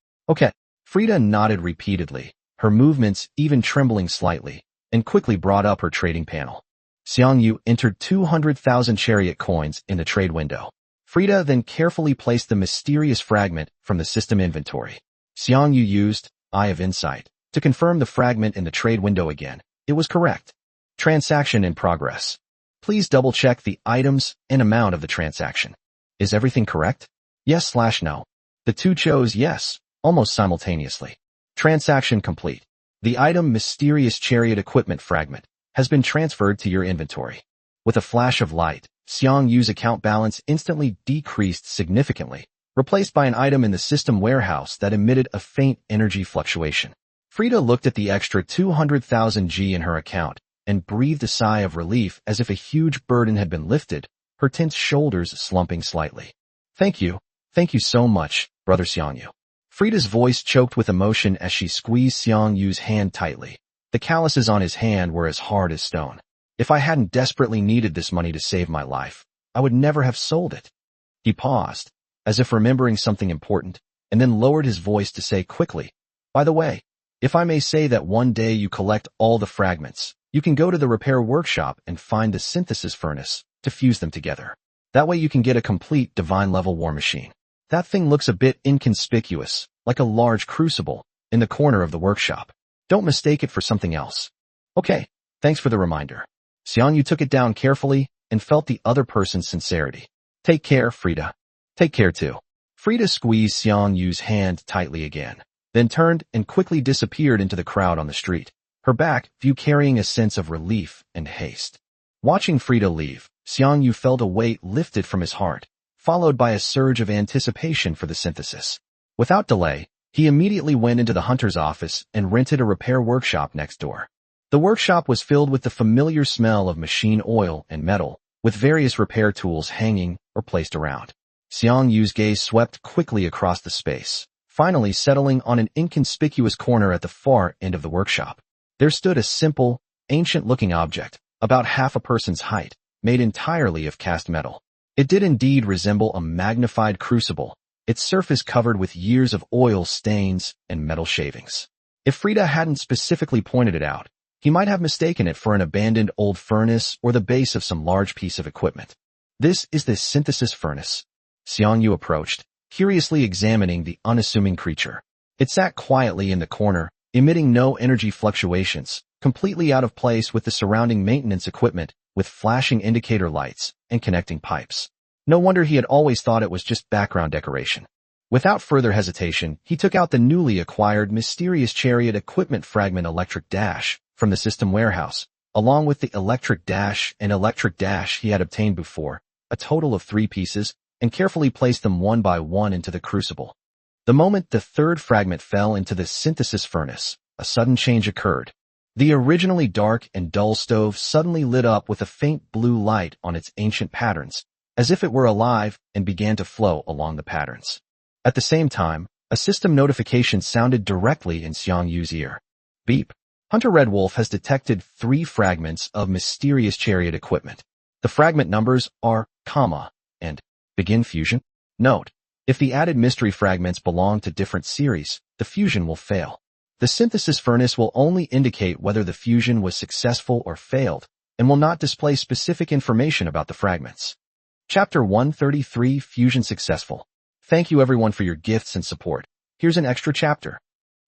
Frida nodded repeatedly, her movements even trembling slightly, and quickly brought up her trading panel. Xiang Yu entered 200,000 chariot coins in the trade window. Frida then carefully placed the mysterious fragment from the system inventory. Xiang Yu used Eye of Insight to confirm the fragment in the trade window again. It was correct. Transaction in progress. Please double-check the items and amount of the transaction. Is everything correct? Yes/no. The two chose yes, almost simultaneously. Transaction complete. The item Mysterious Chariot Equipment Fragment has been transferred to your inventory. With a flash of light, Xiang Yu's account balance instantly decreased significantly, replaced by an item in the system warehouse that emitted a faint energy fluctuation. Frida looked at the extra 200,000 G in her account and breathed a sigh of relief as if a huge burden had been lifted, her tense shoulders slumping slightly. Thank you so much, Brother Xiang Yu. Frida's voice choked with emotion as she squeezed Xiang Yu's hand tightly. The calluses on his hand were as hard as stone. If I hadn't desperately needed this money to save my life, I would never have sold it. He paused, as if remembering something important, and then lowered his voice to say quickly, by the way, if I may say that one day you collect all the fragments, you can go to the repair workshop and find the synthesis furnace to fuse them together. That way you can get a complete divine-level war machine. That thing looks a bit inconspicuous, like a large crucible, in the corner of the workshop. Don't mistake it for something else. Okay, thanks for the reminder. Xiang Yu took it down carefully and felt the other person's sincerity. Take care, Frida. Take care too. Frida squeezed Xiang Yu's hand tightly again, then turned and quickly disappeared into the crowd on the street, her back view carrying a sense of relief and haste. Watching Frida leave, Xiang Yu felt a weight lifted from his heart, followed by a surge of anticipation for the synthesis. Without delay, He immediately went into the hunter's office and rented a repair workshop next door. The workshop was filled with the familiar smell of machine oil and metal, with various repair tools hanging or placed around. Xiang Yu's gaze swept quickly across the space, finally settling on an inconspicuous corner at the far end of the workshop. There stood a simple, ancient-looking object, about half a person's height, made entirely of cast metal. It did indeed resemble a magnified crucible, its surface covered with years of oil stains and metal shavings. If Frida hadn't specifically pointed it out, he might have mistaken it for an abandoned old furnace or the base of some large piece of equipment. This is the synthesis furnace. Xiang Yu approached, curiously examining the unassuming creature. It sat quietly in the corner, emitting no energy fluctuations, completely out of place with the surrounding maintenance equipment, with flashing indicator lights and connecting pipes. No wonder he had always thought it was just background decoration. Without further hesitation, he took out the newly acquired mysterious Chariot equipment fragment electric dash from the system warehouse, along with the electric dash and electric dash he had obtained before, a total of 3 pieces, and carefully placed them one by one into the crucible. The moment the third fragment fell into the synthesis furnace, a sudden change occurred. The originally dark and dull stove suddenly lit up with a faint blue light on its ancient patterns, as if it were alive and began to flow along the patterns. At the same time, a system notification sounded directly in Xiang Yu's ear. Beep. Hunter Red Wolf has detected 3 fragments of mysterious Chariot equipment. The fragment numbers are, and begin fusion. Note, if the added mystery fragments belong to different series, the fusion will fail. The synthesis furnace will only indicate whether the fusion was successful or failed, and will not display specific information about the fragments. Chapter 133, Fusion Successful. Thank you everyone for your gifts and support. Here's an extra chapter.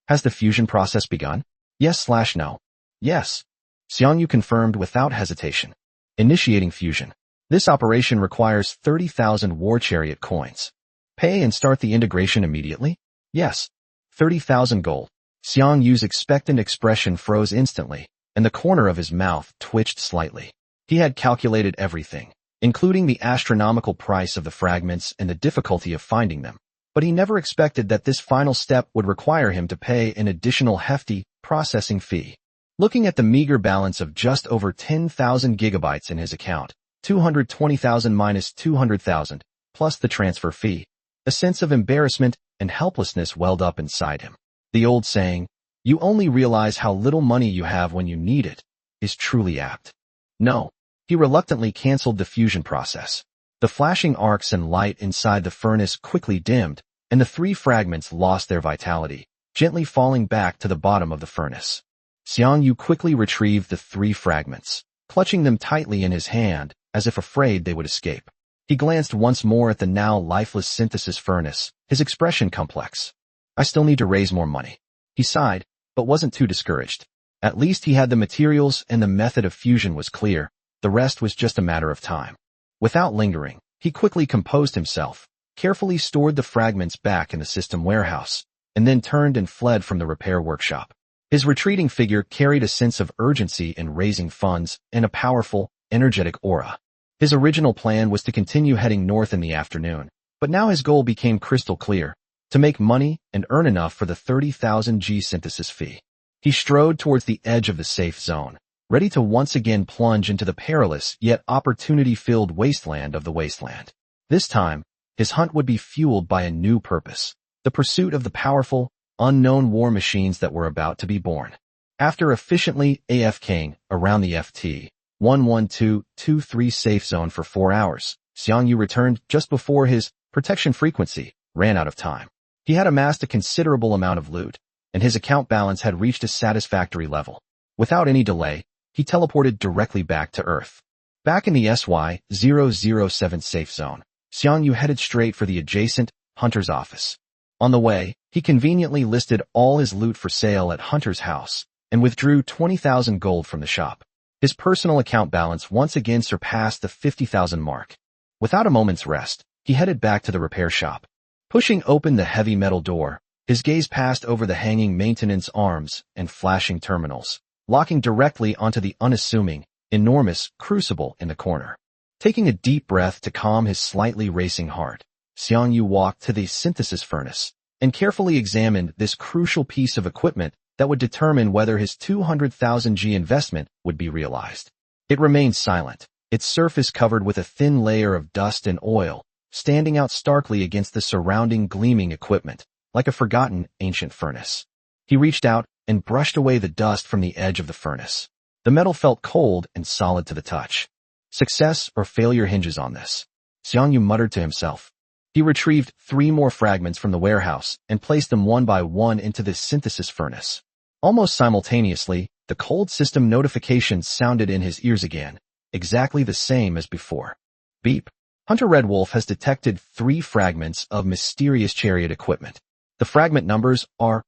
Has the fusion process begun? Yes/no. Yes. Xiang Yu confirmed without hesitation. Initiating fusion. This operation requires 30,000 War Chariot coins. Pay and start the integration immediately? Yes. 30,000 gold. Xiang Yu's expectant expression froze instantly, and the corner of his mouth twitched slightly. He had calculated everything, including the astronomical price of the fragments and the difficulty of finding them, but he never expected that this final step would require him to pay an additional hefty processing fee. Looking at the meager balance of just over 10,000 gigabytes in his account, 220,000 minus 200,000, plus the transfer fee, a sense of embarrassment and helplessness welled up inside him. The old saying, "You only realize how little money you have when you need it," is truly apt. No. He reluctantly canceled the fusion process. The flashing arcs and light inside the furnace quickly dimmed, and the 3 fragments lost their vitality, gently falling back to the bottom of the furnace. Xiang Yu quickly retrieved the 3 fragments, clutching them tightly in his hand, as if afraid they would escape. He glanced once more at the now lifeless synthesis furnace, his expression complex. I still need to raise more money. He sighed, but wasn't too discouraged. At least he had the materials and the method of fusion was clear. The rest was just a matter of time. Without lingering, he quickly composed himself, carefully stored the fragments back in the system warehouse, and then turned and fled from the repair workshop. His retreating figure carried a sense of urgency in raising funds and a powerful, energetic aura. His original plan was to continue heading north in the afternoon, but now his goal became crystal clear: to make money and earn enough for the 30,000 G synthesis fee. He strode towards the edge of the safe zone, ready to once again plunge into the perilous yet opportunity-filled wasteland of the wasteland. This time, his hunt would be fueled by a new purpose: the pursuit of the powerful, unknown war machines that were about to be born. After efficiently AFKing around the FT 11223 safe zone for 4 hours, Xiang Yu returned just before his protection frequency ran out of time. He had amassed a considerable amount of loot, and his account balance had reached a satisfactory level. Without any delay, he teleported directly back to Earth. Back in the SY-007 safe zone, Xiang Yu headed straight for the adjacent Hunter's office. On the way, he conveniently listed all his loot for sale at Hunter's house and withdrew 20,000 gold from the shop. His personal account balance once again surpassed the 50,000 mark. Without a moment's rest, he headed back to the repair shop. Pushing open the heavy metal door, his gaze passed over the hanging maintenance arms and flashing terminals, locking directly onto the unassuming, enormous crucible in the corner. Taking a deep breath to calm his slightly racing heart, Xiang Yu walked to the synthesis furnace and carefully examined this crucial piece of equipment that would determine whether his 200,000 G investment would be realized. It remained silent, its surface covered with a thin layer of dust and oil, standing out starkly against the surrounding gleaming equipment, like a forgotten ancient furnace. He reached out and brushed away the dust from the edge of the furnace. The metal felt cold and solid to the touch. Success or failure hinges on this, Xiang Yu muttered to himself. He retrieved 3 more fragments from the warehouse and placed them one by one into the synthesis furnace. Almost simultaneously, the cold system notifications sounded in his ears again, exactly the same as before. Beep. Hunter Red Wolf has detected 3 fragments of mysterious Chariot equipment. The fragment numbers are,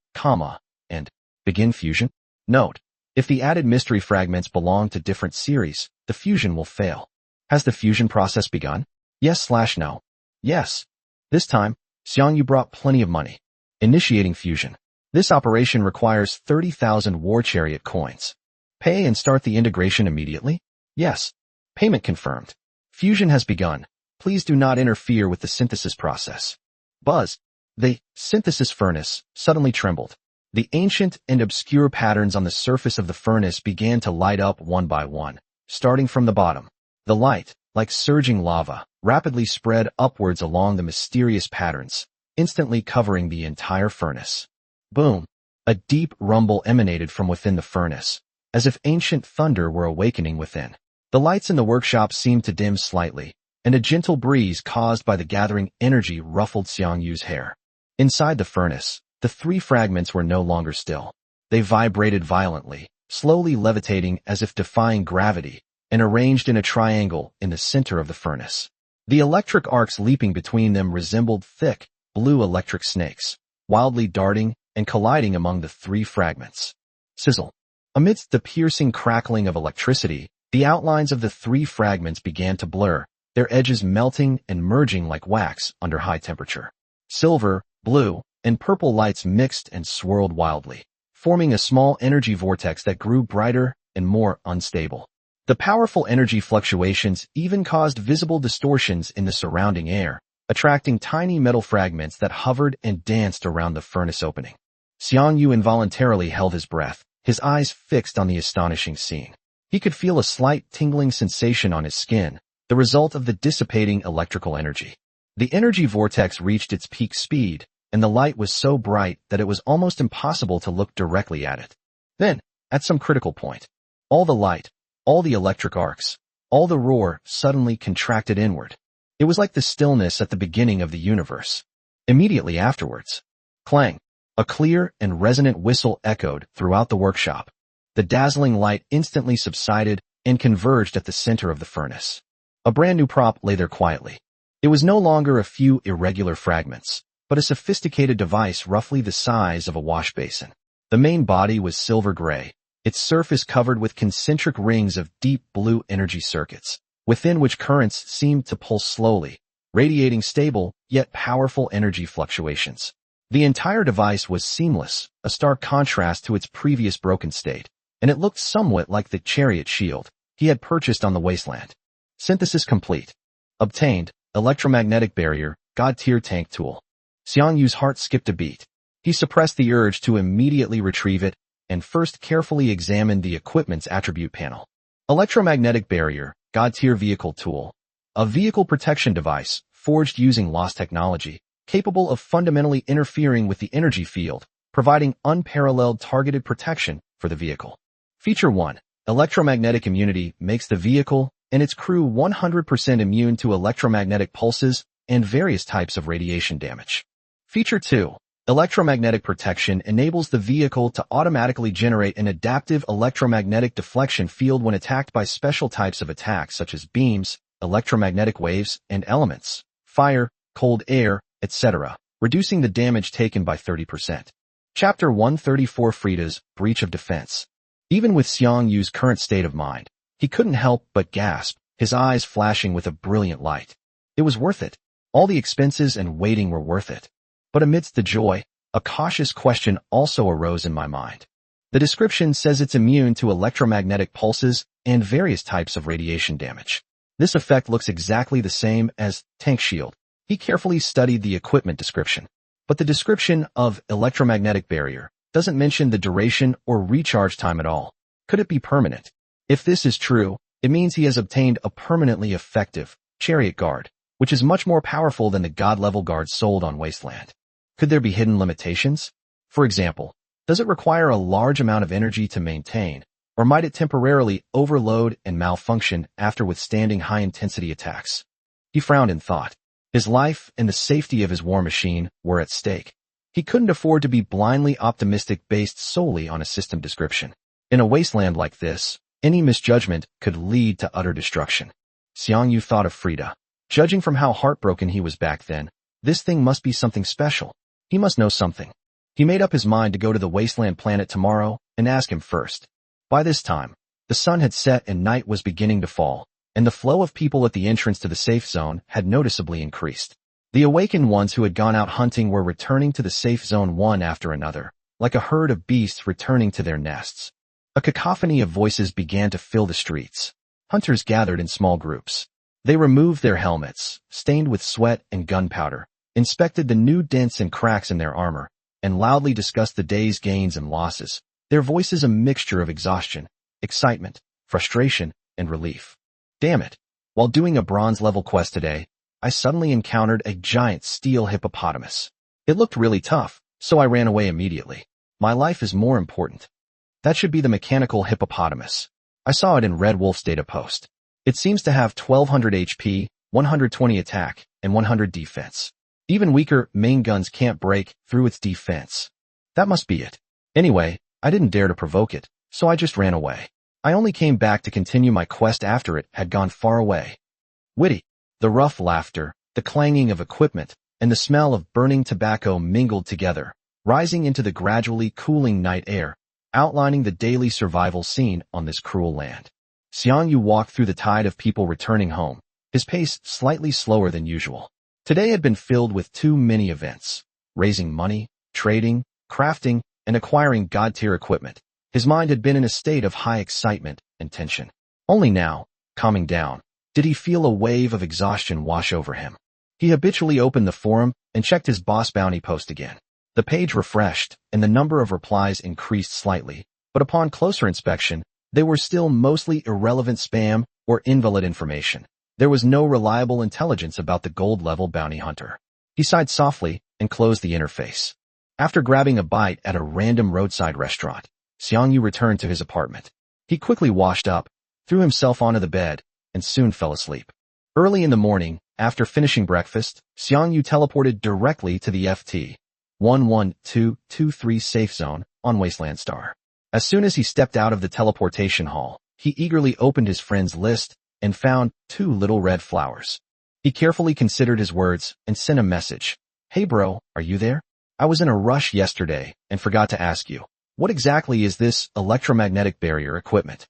and begin fusion. Note, if the added mystery fragments belong to different series, the fusion will fail. Has the fusion process begun? Yes/no. Yes. This time, Xiang Yu brought plenty of money. Initiating fusion. This operation requires 30,000 War Chariot coins. Pay and start the integration immediately? Yes. Payment confirmed. Fusion has begun. Please do not interfere with the synthesis process. Buzz. The synthesis furnace suddenly trembled. The ancient and obscure patterns on the surface of the furnace began to light up one by one, starting from the bottom. The light, like surging lava, rapidly spread upwards along the mysterious patterns, instantly covering the entire furnace. Boom! A deep rumble emanated from within the furnace, as if ancient thunder were awakening within. The lights in the workshop seemed to dim slightly, and a gentle breeze caused by the gathering energy ruffled Xiang Yu's hair. Inside the furnace, the 3 fragments were no longer still. They vibrated violently, slowly levitating as if defying gravity, and arranged in a triangle in the center of the furnace. The electric arcs leaping between them resembled thick, blue electric snakes, wildly darting and colliding among the 3 fragments. Sizzle. Amidst the piercing crackling of electricity, the outlines of the 3 fragments began to blur, their edges melting and merging like wax under high temperature. Silver, blue, and purple lights mixed and swirled wildly, forming a small energy vortex that grew brighter and more unstable. The powerful energy fluctuations even caused visible distortions in the surrounding air, attracting tiny metal fragments that hovered and danced around the furnace opening. Xiang Yu involuntarily held his breath, his eyes fixed on the astonishing scene. He could feel a slight tingling sensation on his skin, the result of the dissipating electrical energy. The energy vortex reached its peak speed, and the light was so bright that it was almost impossible to look directly at it. Then, at some critical point, all the light, all the electric arcs, all the roar suddenly contracted inward. It was like the stillness at the beginning of the universe. Immediately afterwards, clang, a clear and resonant whistle echoed throughout the workshop. The dazzling light instantly subsided and converged at the center of the furnace. A brand new prop lay there quietly. It was no longer a few irregular fragments, but a sophisticated device roughly the size of a wash basin. The main body was silver gray, its surface covered with concentric rings of deep blue energy circuits, within which currents seemed to pulse slowly, radiating stable yet powerful energy fluctuations. The entire device was seamless, a stark contrast to its previous broken state, and it looked somewhat like the Chariot shield he had purchased on the wasteland. Synthesis complete. Obtained, electromagnetic barrier, god-tier tank tool. Xiang Yu's heart skipped a beat. He suppressed the urge to immediately retrieve it, and first carefully examined the equipment's attribute panel. Electromagnetic barrier, god-tier vehicle tool. A vehicle protection device, forged using lost technology, capable of fundamentally interfering with the energy field, providing unparalleled targeted protection for the vehicle. Feature 1. Electromagnetic immunity makes the vehicle and its crew 100% immune to electromagnetic pulses and various types of radiation damage. Feature 2. Electromagnetic protection enables the vehicle to automatically generate an adaptive electromagnetic deflection field when attacked by special types of attacks such as beams, electromagnetic waves, and elements, fire, cold air, etc., reducing the damage taken by 30%. Chapter 134 Frida's Breach of Defense. Even with Xiang Yu's current state of mind, he couldn't help but gasp, his eyes flashing with a brilliant light. It was worth it. All the expenses and waiting were worth it. But amidst the joy, a cautious question also arose in my mind. The description says it's immune to electromagnetic pulses and various types of radiation damage. This effect looks exactly the same as tank shield. He carefully studied the equipment description. But the description of electromagnetic barrier doesn't mention the duration or recharge time at all. Could it be permanent? If this is true, it means he has obtained a permanently effective Chariot guard, which is much more powerful than the god-level guards sold on Wasteland. Could there be hidden limitations? For example, does it require a large amount of energy to maintain, or might it temporarily overload and malfunction after withstanding high-intensity attacks? He frowned in thought. His life and the safety of his war machine were at stake. He couldn't afford to be blindly optimistic based solely on a system description. In a wasteland like this, any misjudgment could lead to utter destruction. Xiang Yu thought of Frida. Judging from how heartbroken he was back then, this thing must be something special. He must know something. He made up his mind to go to the wasteland planet tomorrow and ask him first. By this time, the sun had set and night was beginning to fall, and the flow of people at the entrance to the safe zone had noticeably increased. The awakened ones who had gone out hunting were returning to the safe zone one after another, like a herd of beasts returning to their nests. A cacophony of voices began to fill the streets. Hunters gathered in small groups. They removed their helmets, stained with sweat and gunpowder, inspected the new dents and cracks in their armor, and loudly discussed the day's gains and losses, their voices a mixture of exhaustion, excitement, frustration, and relief. Damn it. While doing a bronze-level quest today, I suddenly encountered a giant steel hippopotamus. It looked really tough, so I ran away immediately. My life is more important. That should be the mechanical hippopotamus. I saw it in Red Wolf's data post. It seems to have 1200 HP, 120 attack, and 100 defense. Even weaker main guns can't break through its defense. That must be it. Anyway, I didn't dare to provoke it, so I just ran away. I only came back to continue my quest after it had gone far away. Witty. The rough laughter, the clanging of equipment, and the smell of burning tobacco mingled together, rising into the gradually cooling night air, outlining the daily survival scene on this cruel land. Xiang Yu walked through the tide of people returning home, his pace slightly slower than usual. Today had been filled with too many events, raising money, trading, crafting, and acquiring god-tier equipment. His mind had been in a state of high excitement and tension. Only now, calming down, did he feel a wave of exhaustion wash over him. He habitually opened the forum and checked his boss bounty post again. The page refreshed, and the number of replies increased slightly, but upon closer inspection, they were still mostly irrelevant spam or invalid information. There was no reliable intelligence about the gold-level bounty hunter. He sighed softly and closed the interface. After grabbing a bite at a random roadside restaurant, Xiang Yu returned to his apartment. He quickly washed up, threw himself onto the bed, and soon fell asleep. Early in the morning, after finishing breakfast, Xiang Yu teleported directly to the FT 11223 safe zone on Wasteland Star. As soon as he stepped out of the teleportation hall, he eagerly opened his friends list and found 2 little red flowers. He carefully considered his words and sent a message. Hey bro, are you there? I was in a rush yesterday and forgot to ask you. What exactly is this electromagnetic barrier equipment?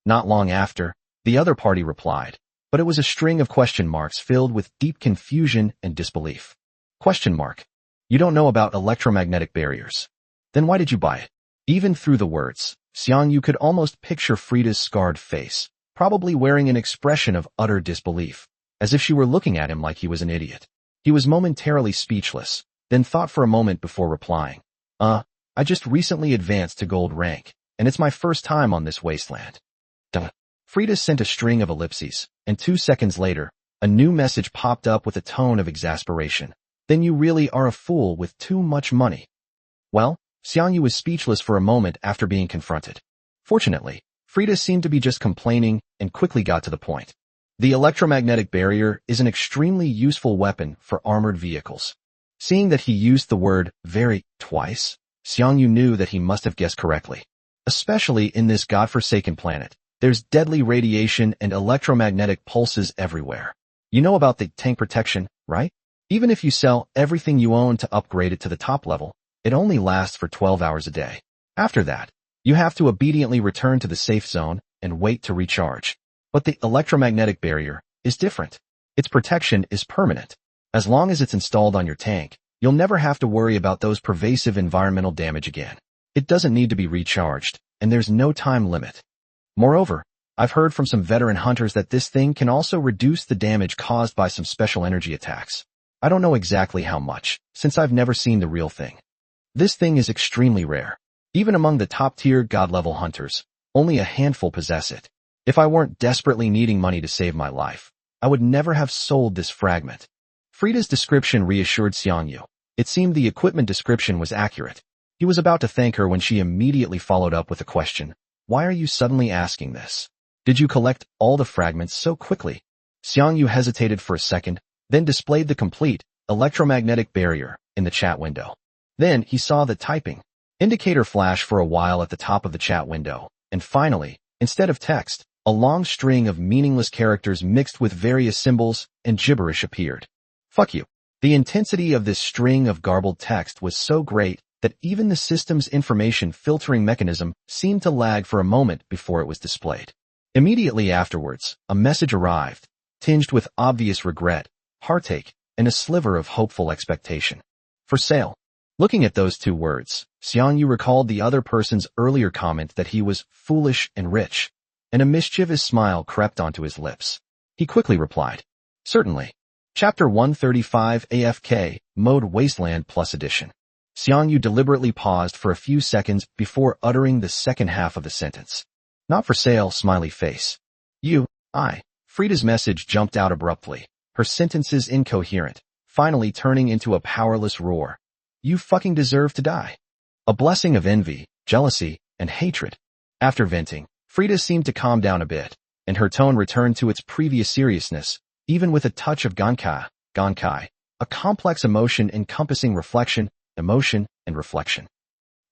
Not long after, the other party replied, but it was a string of question marks filled with deep confusion and disbelief. Question mark. You don't know about electromagnetic barriers. Then why did you buy it? Even through the words, Xiang Yu could almost picture Frida's scarred face, probably wearing an expression of utter disbelief, as if she were looking at him like he was an idiot. He was momentarily speechless, then thought for a moment before replying. I just recently advanced to gold rank, and it's my first time on this wasteland. Duh. Frida sent a string of ellipses, and 2 seconds later, a new message popped up with a tone of exasperation. Then you really are a fool with too much money. Well, Xiang Yu was speechless for a moment after being confronted. Fortunately, Frida seemed to be just complaining and quickly got to the point. The electromagnetic barrier is an extremely useful weapon for armored vehicles. Seeing that he used the word very twice, Xiang Yu knew that he must have guessed correctly. Especially in this godforsaken planet, there's deadly radiation and electromagnetic pulses everywhere. You know about the tank protection, right? Even if you sell everything you own to upgrade it to the top level, it only lasts for 12 hours a day. After that, you have to obediently return to the safe zone and wait to recharge. But the electromagnetic barrier is different. Its protection is permanent. As long as it's installed on your tank, you'll never have to worry about those pervasive environmental damage again. It doesn't need to be recharged, and there's no time limit. Moreover, I've heard from some veteran hunters that this thing can also reduce the damage caused by some special energy attacks. I don't know exactly how much, since I've never seen the real thing. This thing is extremely rare. Even among the top-tier god-level hunters, only a handful possess it. If I weren't desperately needing money to save my life, I would never have sold this fragment. Frida's description reassured Xiang Yu. It seemed the equipment description was accurate. He was about to thank her when she immediately followed up with a question. Why are you suddenly asking this? Did you collect all the fragments so quickly? Xiang Yu hesitated for a second, then displayed the complete electromagnetic barrier in the chat window. Then he saw the typing indicator flash for a while at the top of the chat window, and finally, instead of text, a long string of meaningless characters mixed with various symbols and gibberish appeared. Fuck you. The intensity of this string of garbled text was so great that even the system's information filtering mechanism seemed to lag for a moment before it was displayed. Immediately afterwards, a message arrived, tinged with obvious regret, heartache, and a sliver of hopeful expectation. For sale. Looking at those two words, Xiang Yu recalled the other person's earlier comment that he was foolish and rich, and a mischievous smile crept onto his lips. He quickly replied, certainly. Chapter 135 AFK, Mode Wasteland Plus Edition. Xiang Yu deliberately paused for a few seconds before uttering the second half of the sentence. Not for sale, smiley face. Frida's message jumped out abruptly, her sentences incoherent, finally turning into a powerless roar. You fucking deserve to die. A blessing of envy, jealousy, and hatred. After venting, Frida seemed to calm down a bit, and her tone returned to its previous seriousness, even with a touch of gonkai, a complex emotion encompassing reflection, emotion, and reflection.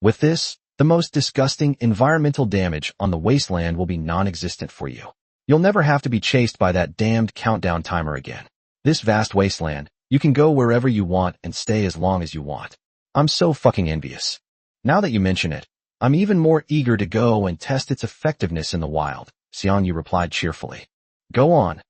With this, the most disgusting environmental damage on the wasteland will be non-existent for you. You'll never have to be chased by that damned countdown timer again. This vast wasteland, you can go wherever you want and stay as long as you want. I'm so fucking envious. Now that you mention it, I'm even more eager to go and test its effectiveness in the wild, Xiang Yu replied cheerfully. Go on,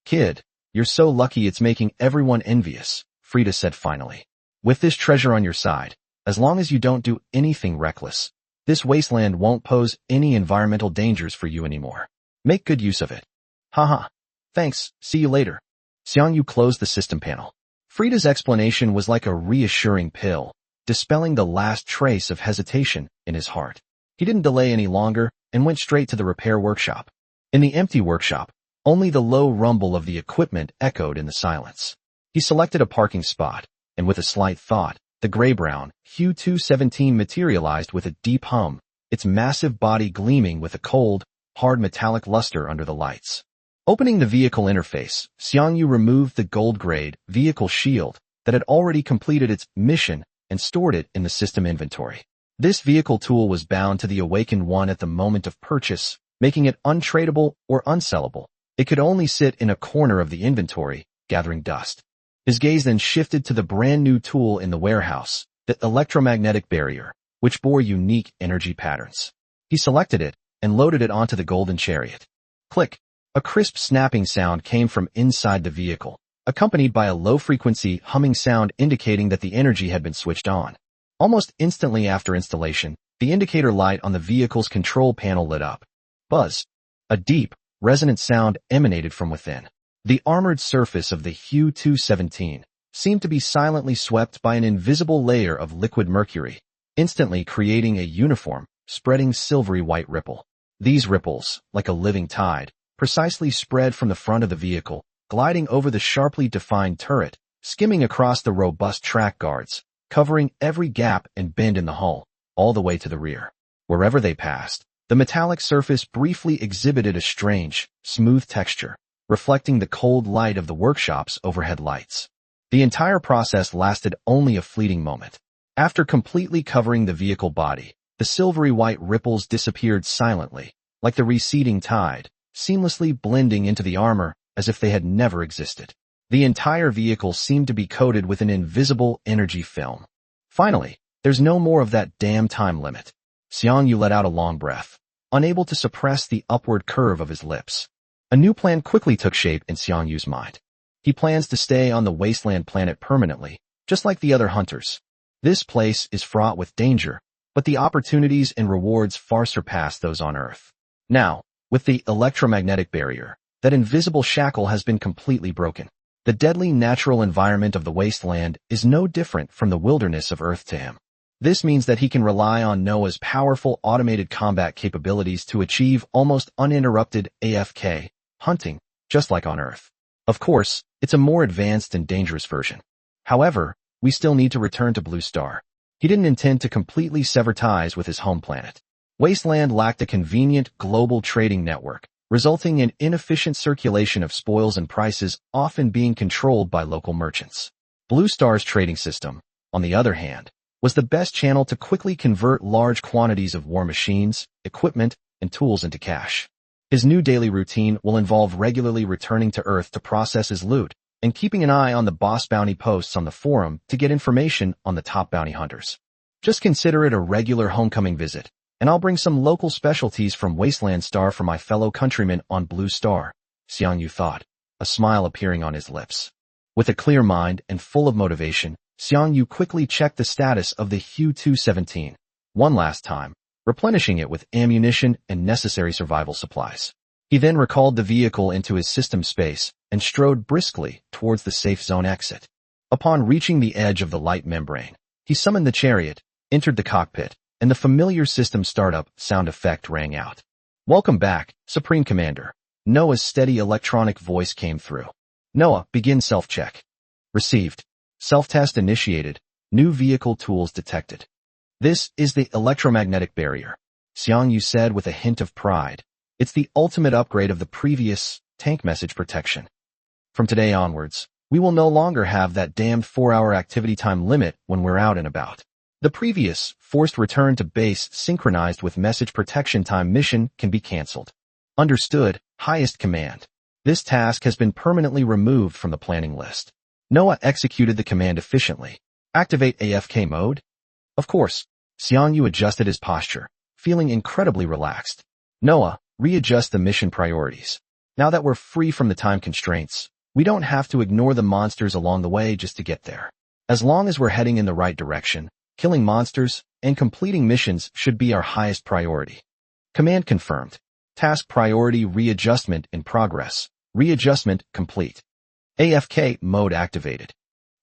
kid. You're so lucky it's making everyone envious, Frida said finally. With this treasure on your side, as long as you don't do anything reckless, this wasteland won't pose any environmental dangers for you anymore. Make good use of it. Haha. Thanks, see you later. Xiang Yu closed the system panel. Frida's explanation was like a reassuring pill, dispelling the last trace of hesitation in his heart. He didn't delay any longer and went straight to the repair workshop. In the empty workshop, only the low rumble of the equipment echoed in the silence. He selected a parking spot, and with a slight thought, the gray-brown Xiang 217 materialized with a deep hum, its massive body gleaming with a cold, hard metallic luster under the lights. Opening the vehicle interface, Xiang Yu removed the gold-grade vehicle shield that had already completed its mission and stored it in the system inventory. This vehicle tool was bound to the awakened one at the moment of purchase, making it untradeable or unsellable. It could only sit in a corner of the inventory, gathering dust. His gaze then shifted to the brand-new tool in the warehouse, the electromagnetic barrier, which bore unique energy patterns. He selected it and loaded it onto the golden chariot. Click. A crisp snapping sound came from inside the vehicle, accompanied by a low-frequency humming sound indicating that the energy had been switched on. Almost instantly after installation, the indicator light on the vehicle's control panel lit up. Buzz. A deep, resonant sound emanated from within. The armored surface of the Xiang 217 seemed to be silently swept by an invisible layer of liquid mercury, instantly creating a uniform, spreading silvery white ripple. These ripples, like a living tide, precisely spread from the front of the vehicle, gliding over the sharply defined turret, skimming across the robust track guards, covering every gap and bend in the hull, all the way to the rear. Wherever they passed, the metallic surface briefly exhibited a strange, smooth texture, reflecting the cold light of the workshop's overhead lights. The entire process lasted only a fleeting moment. After completely covering the vehicle body, the silvery white ripples disappeared silently, like the receding tide, seamlessly blending into the armor as if they had never existed. The entire vehicle seemed to be coated with an invisible energy film. Finally, there's no more of that damn time limit. Xiang Yu let out a long breath, unable to suppress the upward curve of his lips. A new plan quickly took shape in Xiang Yu's mind. He plans to stay on the wasteland planet permanently, just like the other hunters. This place is fraught with danger, but the opportunities and rewards far surpass those on Earth. Now, with the electromagnetic barrier, that invisible shackle has been completely broken. The deadly natural environment of the wasteland is no different from the wilderness of Earth to him. This means that he can rely on Noah's powerful automated combat capabilities to achieve almost uninterrupted AFK hunting, just like on Earth. Of course, it's a more advanced and dangerous version. However, we still need to return to Blue Star. He didn't intend to completely sever ties with his home planet. Wasteland lacked a convenient global trading network, resulting in inefficient circulation of spoils and prices often being controlled by local merchants. Blue Star's trading system, on the other hand, was the best channel to quickly convert large quantities of war machines, equipment, and tools into cash. His new daily routine will involve regularly returning to Earth to process his loot, and keeping an eye on the boss bounty posts on the forum to get information on the top bounty hunters. Just consider it a regular homecoming visit, and I'll bring some local specialties from Wasteland Star for my fellow countrymen on Blue Star, Xiang Yu thought, a smile appearing on his lips. With a clear mind and full of motivation, Xiang Yu quickly checked the status of the Xiang Yu 217 one last time, replenishing it with ammunition and necessary survival supplies. He then recalled the vehicle into his system space and strode briskly towards the safe zone exit. Upon reaching the edge of the light membrane, he summoned the chariot, entered the cockpit, and the familiar system startup sound effect rang out. "Welcome back, Supreme Commander." Noah's steady electronic voice came through. "Noah, begin self-check." "Received. Self-test initiated. New vehicle tools detected." "This is the electromagnetic barrier," Xiang Yu said with a hint of pride. "It's the ultimate upgrade of the previous tank message protection. From today onwards, we will no longer have that damned 4-hour activity time limit when we're out and about. The previous forced return to base synchronized with message protection time mission can be cancelled." "Understood, highest command." This task has been permanently removed from the planning list. Noah executed the command efficiently. "Activate AFK mode?" "Of course." Xiang Yu adjusted his posture, feeling incredibly relaxed. "Noah, readjust the mission priorities. Now that we're free from the time constraints, we don't have to ignore the monsters along the way just to get there. As long as we're heading in the right direction, killing monsters and completing missions should be our highest priority." Command confirmed. Task priority readjustment in progress. Readjustment complete. AFK mode activated.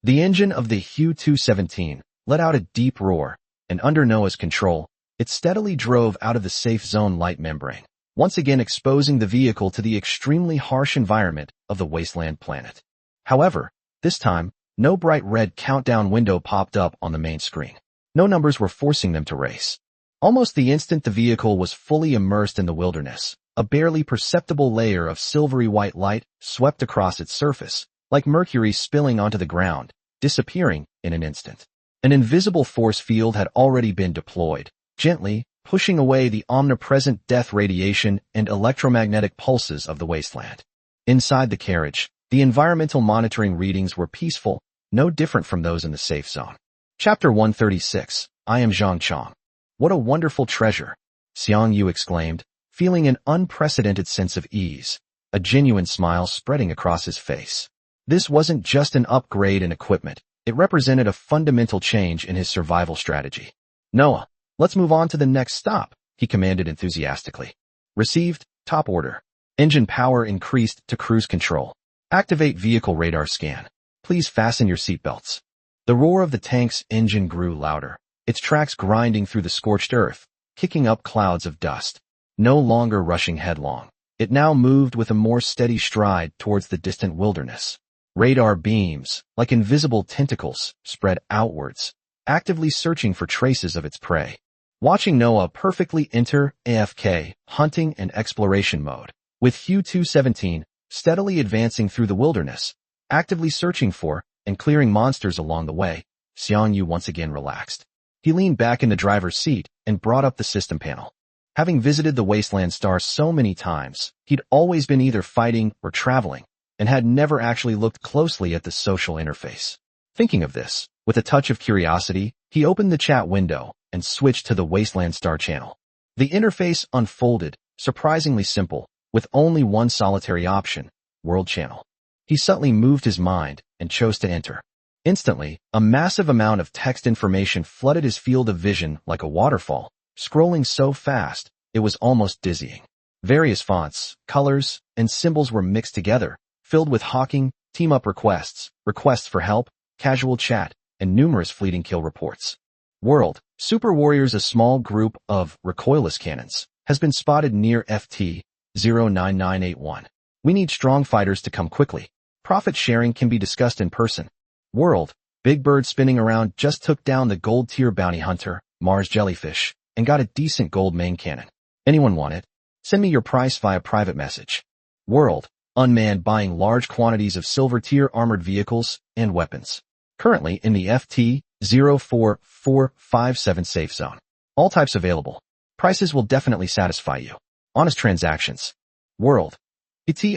The engine of the Xiang Yu 217 let out a deep roar, and under Noah's control, it steadily drove out of the safe zone light membrane, once again exposing the vehicle to the extremely harsh environment of the wasteland planet. However, this time, no bright red countdown window popped up on the main screen. No numbers were forcing them to race. Almost the instant the vehicle was fully immersed in the wilderness, a barely perceptible layer of silvery white light swept across its surface, like mercury spilling onto the ground, disappearing in an instant. An invisible force field had already been deployed, gently pushing away the omnipresent death radiation and electromagnetic pulses of the wasteland. Inside the carriage, the environmental monitoring readings were peaceful, no different from those in the safe zone. Chapter 136, I am Zhang Chong. "What a wonderful treasure," Xiang Yu exclaimed, feeling an unprecedented sense of ease, a genuine smile spreading across his face. This wasn't just an upgrade in equipment, it represented a fundamental change in his survival strategy. "Noah, let's move on to the next stop," he commanded enthusiastically. "Received, top order." Engine power increased to cruise control. "Activate vehicle radar scan. Please fasten your seatbelts." The roar of the tank's engine grew louder, its tracks grinding through the scorched earth, kicking up clouds of dust. No longer rushing headlong, it now moved with a more steady stride towards the distant wilderness. Radar beams, like invisible tentacles, spread outwards, actively searching for traces of its prey. Watching Noah perfectly enter AFK, hunting and exploration mode, with Xiang Yu 217 steadily advancing through the wilderness, actively searching for and clearing monsters along the way, Xiang Yu once again relaxed. He leaned back in the driver's seat and brought up the system panel. Having visited the Wasteland Star so many times, he'd always been either fighting or traveling, and had never actually looked closely at the social interface. Thinking of this, with a touch of curiosity, he opened the chat window and switched to the Wasteland Star channel. The interface unfolded, surprisingly simple, with only one solitary option, World Channel. He subtly moved his mind and chose to enter. Instantly, a massive amount of text information flooded his field of vision like a waterfall, scrolling so fast, it was almost dizzying. Various fonts, colors, and symbols were mixed together, filled with hawking, team-up requests, requests for help, casual chat, and numerous fleeting kill reports. World, Super Warriors, a small group of recoilless cannons, has been spotted near FT 09981. We need strong fighters to come quickly. Profit sharing can be discussed in person. World, Big Bird spinning around just took down the gold tier bounty hunter, Mars Jellyfish, and got a decent gold main cannon. Anyone want it? Send me your price via private message. World, Unmanned buying large quantities of silver tier armored vehicles and weapons. Currently in the FT 04457 safe zone. All types available. Prices will definitely satisfy you. Honest transactions. World,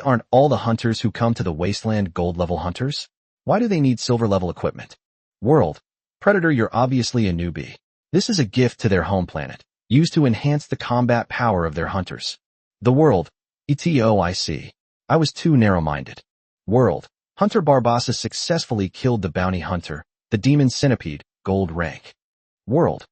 aren't all the hunters who come to the wasteland gold level hunters? Why do they need silver level equipment? World, Predator, you're obviously a newbie. This is a gift to their home planet, used to enhance the combat power of their hunters. The World, I see. I was too narrow-minded. World, Hunter Barbassa successfully killed the bounty hunter, the demon centipede, gold rank. World,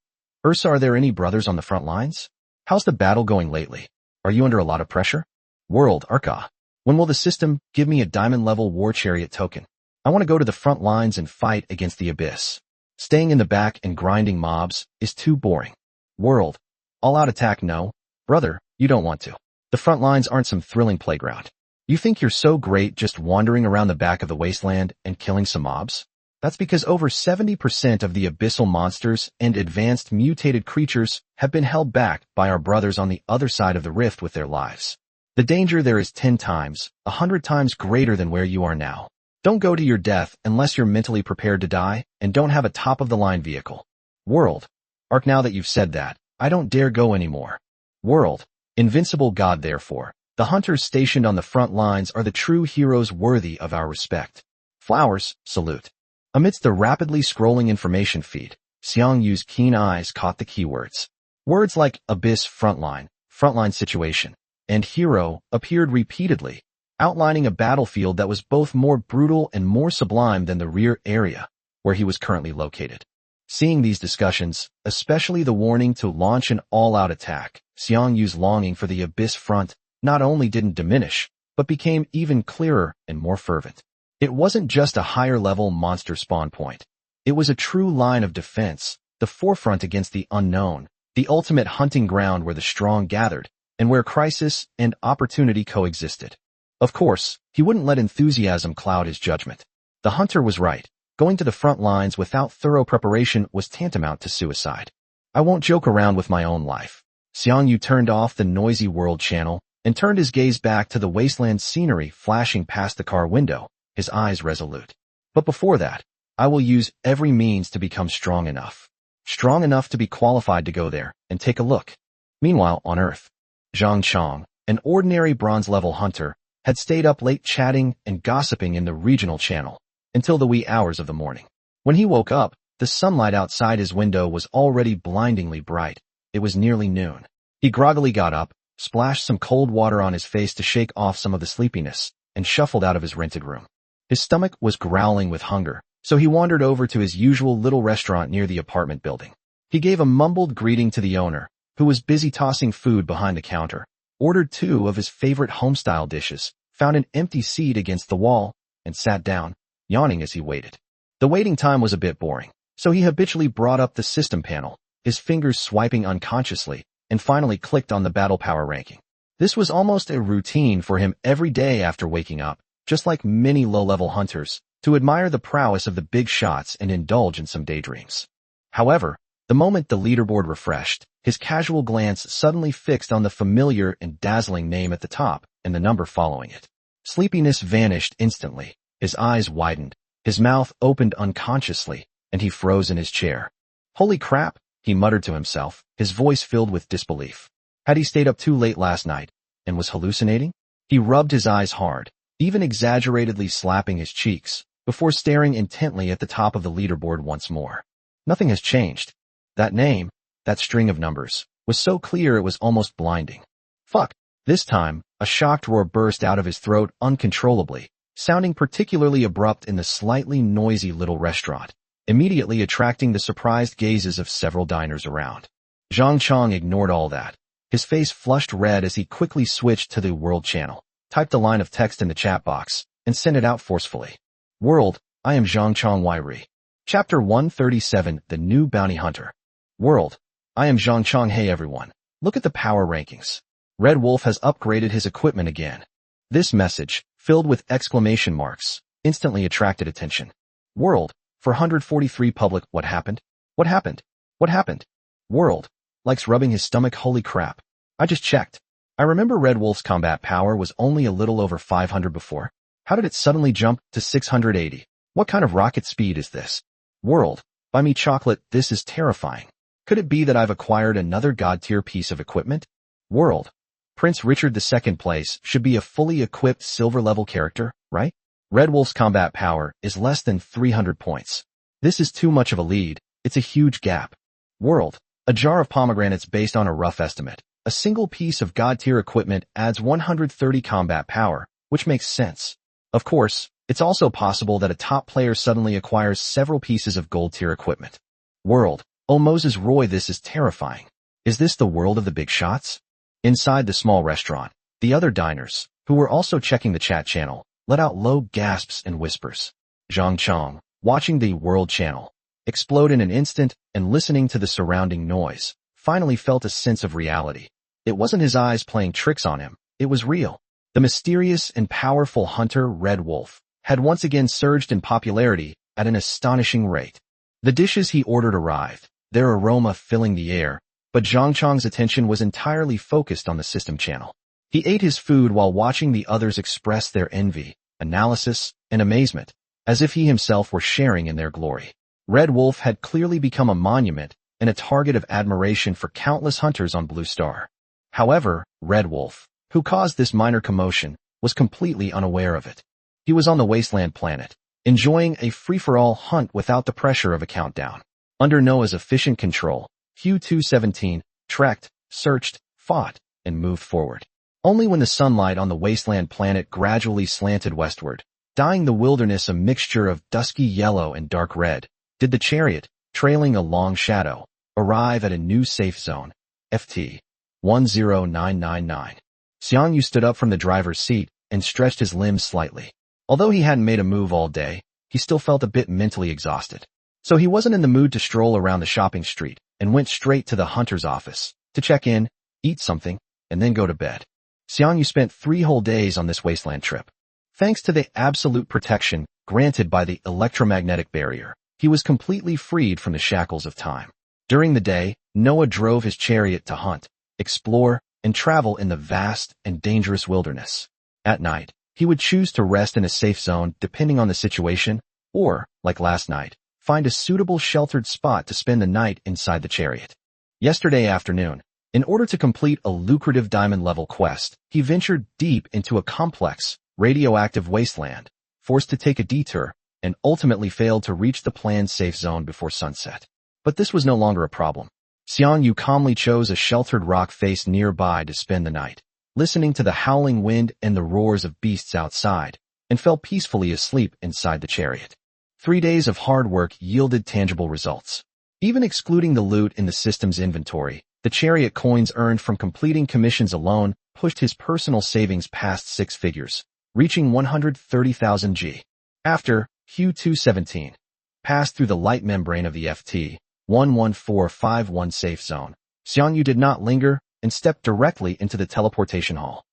Ursa, are there any brothers on the front lines? How's the battle going lately? Are you under a lot of pressure? World, Arca, when will the system give me a diamond-level war chariot token? I want to go to the front lines and fight against the abyss. Staying in the back and grinding mobs is too boring. World, all-out attack, no. Brother, you don't want to. The front lines aren't some thrilling playground. You think you're so great just wandering around the back of the wasteland and killing some mobs? That's because over 70% of the abyssal monsters and advanced mutated creatures have been held back by our brothers on the other side of the rift with their lives. The danger there is 10 times, 100 times greater than where you are now. Don't go to your death unless you're mentally prepared to die and don't have a top-of-the-line vehicle. World, Ark, now that you've said that, I don't dare go anymore. World, Invincible God, therefore, the hunters stationed on the front lines are the true heroes worthy of our respect. Flowers, salute. Amidst the rapidly scrolling information feed, Xiang Yu's keen eyes caught the keywords. Words like abyss, frontline situation, and hero appeared repeatedly, outlining a battlefield that was both more brutal and more sublime than the rear area, where he was currently located. Seeing these discussions, especially the warning to launch an all-out attack, Xiang Yu's longing for the abyss front not only didn't diminish, but became even clearer and more fervent. It wasn't just a higher-level monster spawn point. It was a true line of defense, the forefront against the unknown, the ultimate hunting ground where the strong gathered, and where crisis and opportunity coexisted. Of course, he wouldn't let enthusiasm cloud his judgment. The hunter was right. Going to the front lines without thorough preparation was tantamount to suicide. I won't joke around with my own life. Xiang Yu turned off the noisy world channel and turned his gaze back to the wasteland scenery flashing past the car window, his eyes resolute. But before that, I will use every means to become strong enough. Strong enough to be qualified to go there and take a look. Meanwhile, on Earth, Zhang Chong, an ordinary bronze-level hunter, had stayed up late chatting and gossiping in the regional channel until the wee hours of the morning. When he woke up, the sunlight outside his window was already blindingly bright. It was nearly noon. He groggily got up, splashed some cold water on his face to shake off some of the sleepiness, and shuffled out of his rented room. His stomach was growling with hunger, so he wandered over to his usual little restaurant near the apartment building. He gave a mumbled greeting to the owner, who was busy tossing food behind the counter, ordered 2 of his favorite home-style dishes, found an empty seat against the wall, and sat down, yawning as he waited. The waiting time was a bit boring, so he habitually brought up the system panel, his fingers swiping unconsciously, and finally clicked on the battle power ranking. This was almost a routine for him every day after waking up, just like many low-level hunters, to admire the prowess of the big shots and indulge in some daydreams. However, the moment the leaderboard refreshed, his casual glance suddenly fixed on the familiar and dazzling name at the top and the number following it. Sleepiness vanished instantly, his eyes widened, his mouth opened unconsciously, and he froze in his chair. Holy crap, he muttered to himself, his voice filled with disbelief. Had he stayed up too late last night and was hallucinating? He rubbed his eyes hard, even exaggeratedly slapping his cheeks, before staring intently at the top of the leaderboard once more. Nothing has changed. That name, that string of numbers, was so clear it was almost blinding. Fuck. This time, a shocked roar burst out of his throat uncontrollably, sounding particularly abrupt in the slightly noisy little restaurant, immediately attracting the surprised gazes of several diners around. Zhang Chong ignored all that. His face flushed red as he quickly switched to the world channel, typed a line of text in the chat box, and sent it out forcefully. World, I am Zhang Chong Ri. Chapter 137, The New Bounty Hunter. World, I am Zhang Chong. Hey everyone, look at the power rankings. Red Wolf has upgraded his equipment again. This message, filled with exclamation marks, instantly attracted attention. World, 443 public. What happened? What happened? What happened? World, likes rubbing his stomach. Holy crap. I just checked. I remember Red Wolf's combat power was only a little over 500 before. How did it suddenly jump to 680? What kind of rocket speed is this? World, buy me chocolate. This is terrifying. Could it be that I've acquired another god-tier piece of equipment? World, Prince Richard II place should be a fully equipped silver-level character, right? Red Wolf's combat power is less than 300 points. This is too much of a lead. It's a huge gap. World, a jar of pomegranates. Based on a rough estimate, a single piece of god-tier equipment adds 130 combat power, which makes sense. Of course, it's also possible that a top player suddenly acquires several pieces of gold-tier equipment. World, oh Moses Roy, this is terrifying. Is this the world of the big shots? Inside the small restaurant, the other diners, who were also checking the chat channel, let out low gasps and whispers. Zhang Chong, watching the World channel, explode in an instant and listening to the surrounding noise, finally felt a sense of reality. It wasn't his eyes playing tricks on him, it was real. The mysterious and powerful hunter Red Wolf had once again surged in popularity at an astonishing rate. The dishes he ordered arrived, their aroma filling the air, but Zhang Chong's attention was entirely focused on the system channel. He ate his food while watching the others express their envy, analysis, and amazement, as if he himself were sharing in their glory. Red Wolf had clearly become a monument and a target of admiration for countless hunters on Blue Star. However, Red Wolf, who caused this minor commotion, was completely unaware of it. He was on the Wasteland planet, enjoying a free-for-all hunt without the pressure of a countdown. Under Noah's efficient control, Xiang Yu 17 trekked, searched, fought, and moved forward. Only when the sunlight on the Wasteland planet gradually slanted westward, dyeing the wilderness a mixture of dusky yellow and dark red, did the chariot, trailing a long shadow, arrive at a new safe zone, FT 10999. Xiang Yu stood up from the driver's seat and stretched his limbs slightly. Although he hadn't made a move all day, he still felt a bit mentally exhausted. So he wasn't in the mood to stroll around the shopping street and went straight to the hunter's office to check in, eat something, and then go to bed. Xiang Yu spent 3 whole days on this wasteland trip. Thanks to the absolute protection granted by the electromagnetic barrier, he was completely freed from the shackles of time. During the day, Noah drove his chariot to hunt, explore, and travel in the vast and dangerous wilderness. At night, he would choose to rest in a safe zone depending on the situation, or, like last night, find a suitable sheltered spot to spend the night inside the chariot. Yesterday afternoon, in order to complete a lucrative diamond-level quest, he ventured deep into a complex, radioactive wasteland, forced to take a detour, and ultimately failed to reach the planned safe zone before sunset. But this was no longer a problem. Xiang Yu calmly chose a sheltered rock face nearby to spend the night, listening to the howling wind and the roars of beasts outside, and fell peacefully asleep inside the chariot. 3 days of hard work yielded tangible results. Even excluding the loot in the system's inventory, the chariot coins earned from completing commissions alone pushed his personal savings past 6 figures, reaching 130,000 G. After Xiang Yu 17 passed through the light membrane of the FT 11451 safe zone, Xiang Yu did not linger and stepped directly into the teleportation hall.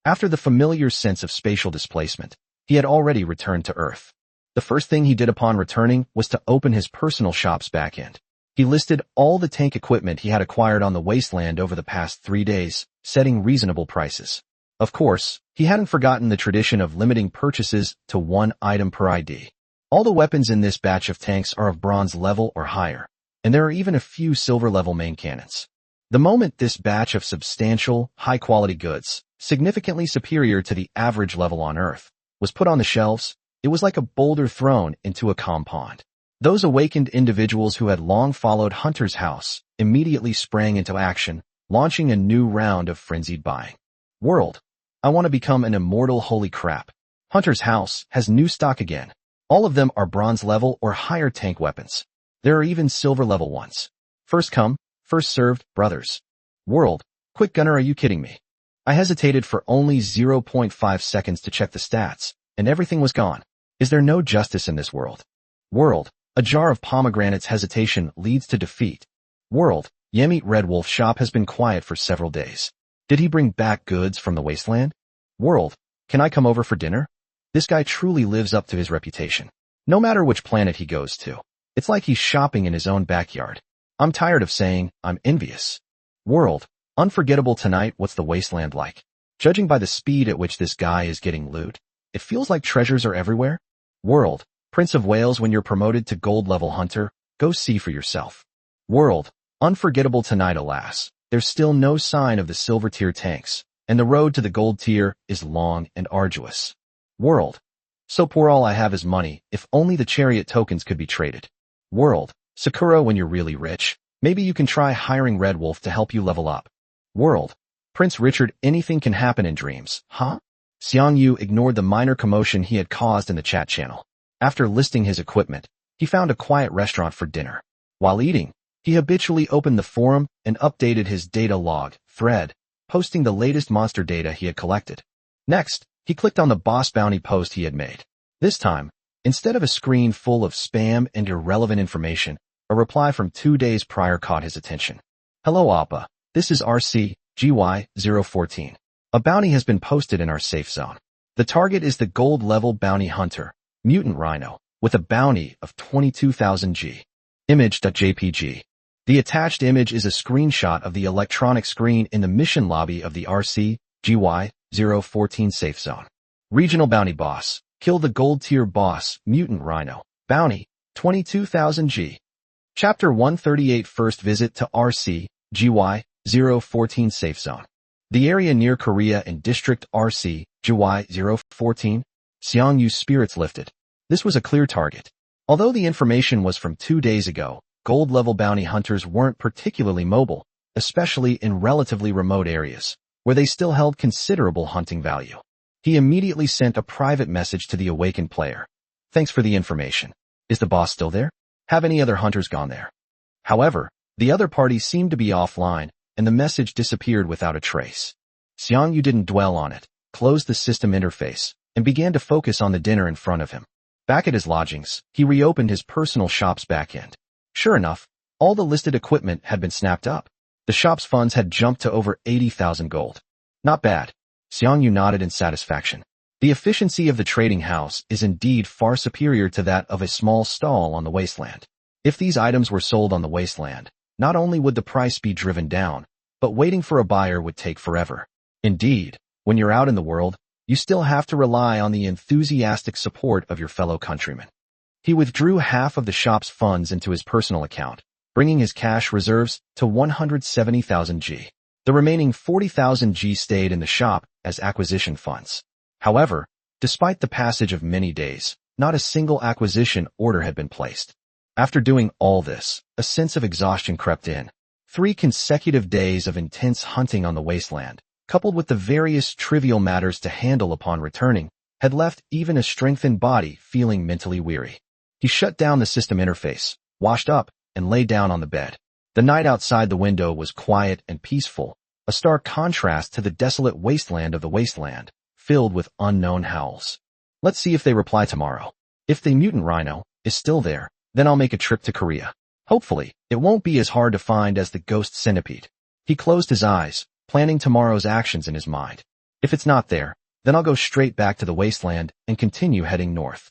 After the familiar sense of spatial displacement, he had already returned to Earth. The first thing he did upon returning was to open his personal shop's backend. He listed all the tank equipment he had acquired on the wasteland over the past 3 days, setting reasonable prices. Of course, he hadn't forgotten the tradition of limiting purchases to 1 item per ID. All the weapons in this batch of tanks are of bronze level or higher, and there are even a few silver level main cannons. The moment this batch of substantial, high-quality goods, significantly superior to the average level on Earth, was put on the shelves, it was like a boulder thrown into a calm pond. Those awakened individuals who had long followed Hunter's house immediately sprang into action, launching a new round of frenzied buying. World, I want to become an immortal. Holy crap. Hunter's house has new stock again. All of them are bronze level or higher tank weapons. There are even silver level ones. First come, first served, brothers. World, quick Gunner, are you kidding me? I hesitated for only 0.5 seconds to check the stats, and everything was gone. Is there no justice in this world? World, a jar of pomegranates hesitation leads to defeat. World, Yemit Red Wolf shop has been quiet for several days. Did he bring back goods from the wasteland? World, can I come over for dinner? This guy truly lives up to his reputation. No matter which planet he goes to. It's like he's shopping in his own backyard. I'm tired of saying, I'm envious. World, unforgettable tonight. What's the wasteland like? Judging by the speed at which this guy is getting loot, it feels like treasures are everywhere. World, Prince of Wales, when you're promoted to gold level hunter, go see for yourself. World, unforgettable tonight. Alas, there's still no sign of the silver tier tanks, and the road to the gold tier is long and arduous. World, so poor, all I have is money. If only the Chariot tokens could be traded. World, Sakura, when you're really rich, maybe you can try hiring Red Wolf to help you level up. World, Prince Richard, anything can happen in dreams, huh? Xiang Yu ignored the minor commotion he had caused in the chat channel. After listing his equipment, he found a quiet restaurant for dinner. While eating, he habitually opened the forum and updated his data log thread, posting the latest monster data he had collected. Next, he clicked on the boss bounty post he had made. This time, instead of a screen full of spam and irrelevant information, a reply from 2 days prior caught his attention. Hello Appa, this is RC-GY-014. A bounty has been posted in our safe zone. The target is the gold level bounty hunter, Mutant Rhino, with a bounty of 22,000 G. Image.jpg. The attached image is a screenshot of the electronic screen in the mission lobby of the RC-GY-014 safe zone. Regional bounty boss. Kill the gold tier boss, Mutant Rhino. Bounty, 22,000 G. Chapter 138. First visit to RC-GY-014 safe zone. The area near Korea and District RC-GY-014. Xiang Yu's spirits lifted. This was a clear target. Although the information was from 2 days ago, gold-level bounty hunters weren't particularly mobile, especially in relatively remote areas, where they still held considerable hunting value. He immediately sent a private message to the awakened player. Thanks for the information. Is the boss still there? Have any other hunters gone there? However, the other party seemed to be offline, and the message disappeared without a trace. Xiang Yu didn't dwell on it, closed the system interface, and began to focus on the dinner in front of him. Back at his lodgings, he reopened his personal shop's backend. Sure enough, all the listed equipment had been snapped up. The shop's funds had jumped to over 80,000 gold. Not bad. Xiang Yu nodded in satisfaction. The efficiency of the trading house is indeed far superior to that of a small stall on the wasteland. If these items were sold on the wasteland, not only would the price be driven down, but waiting for a buyer would take forever. Indeed, when you're out in the world, you still have to rely on the enthusiastic support of your fellow countrymen. He withdrew half of the shop's funds into his personal account, bringing his cash reserves to 170,000 G. The remaining 40,000 G stayed in the shop as acquisition funds. However, despite the passage of many days, not a single acquisition order had been placed. After doing all this, a sense of exhaustion crept in. 3 consecutive days of intense hunting on the wasteland, coupled with the various trivial matters to handle upon returning, had left even a strengthened body feeling mentally weary. He shut down the system interface, washed up, and lay down on the bed. The night outside the window was quiet and peaceful, a stark contrast to the desolate wasteland of the wasteland, filled with unknown howls. Let's see if they reply tomorrow. If the Mutant Rhino is still there, then I'll make a trip to Korea. Hopefully, it won't be as hard to find as the ghost centipede. He closed his eyes, planning tomorrow's actions in his mind. If it's not there, then I'll go straight back to the wasteland and continue heading north.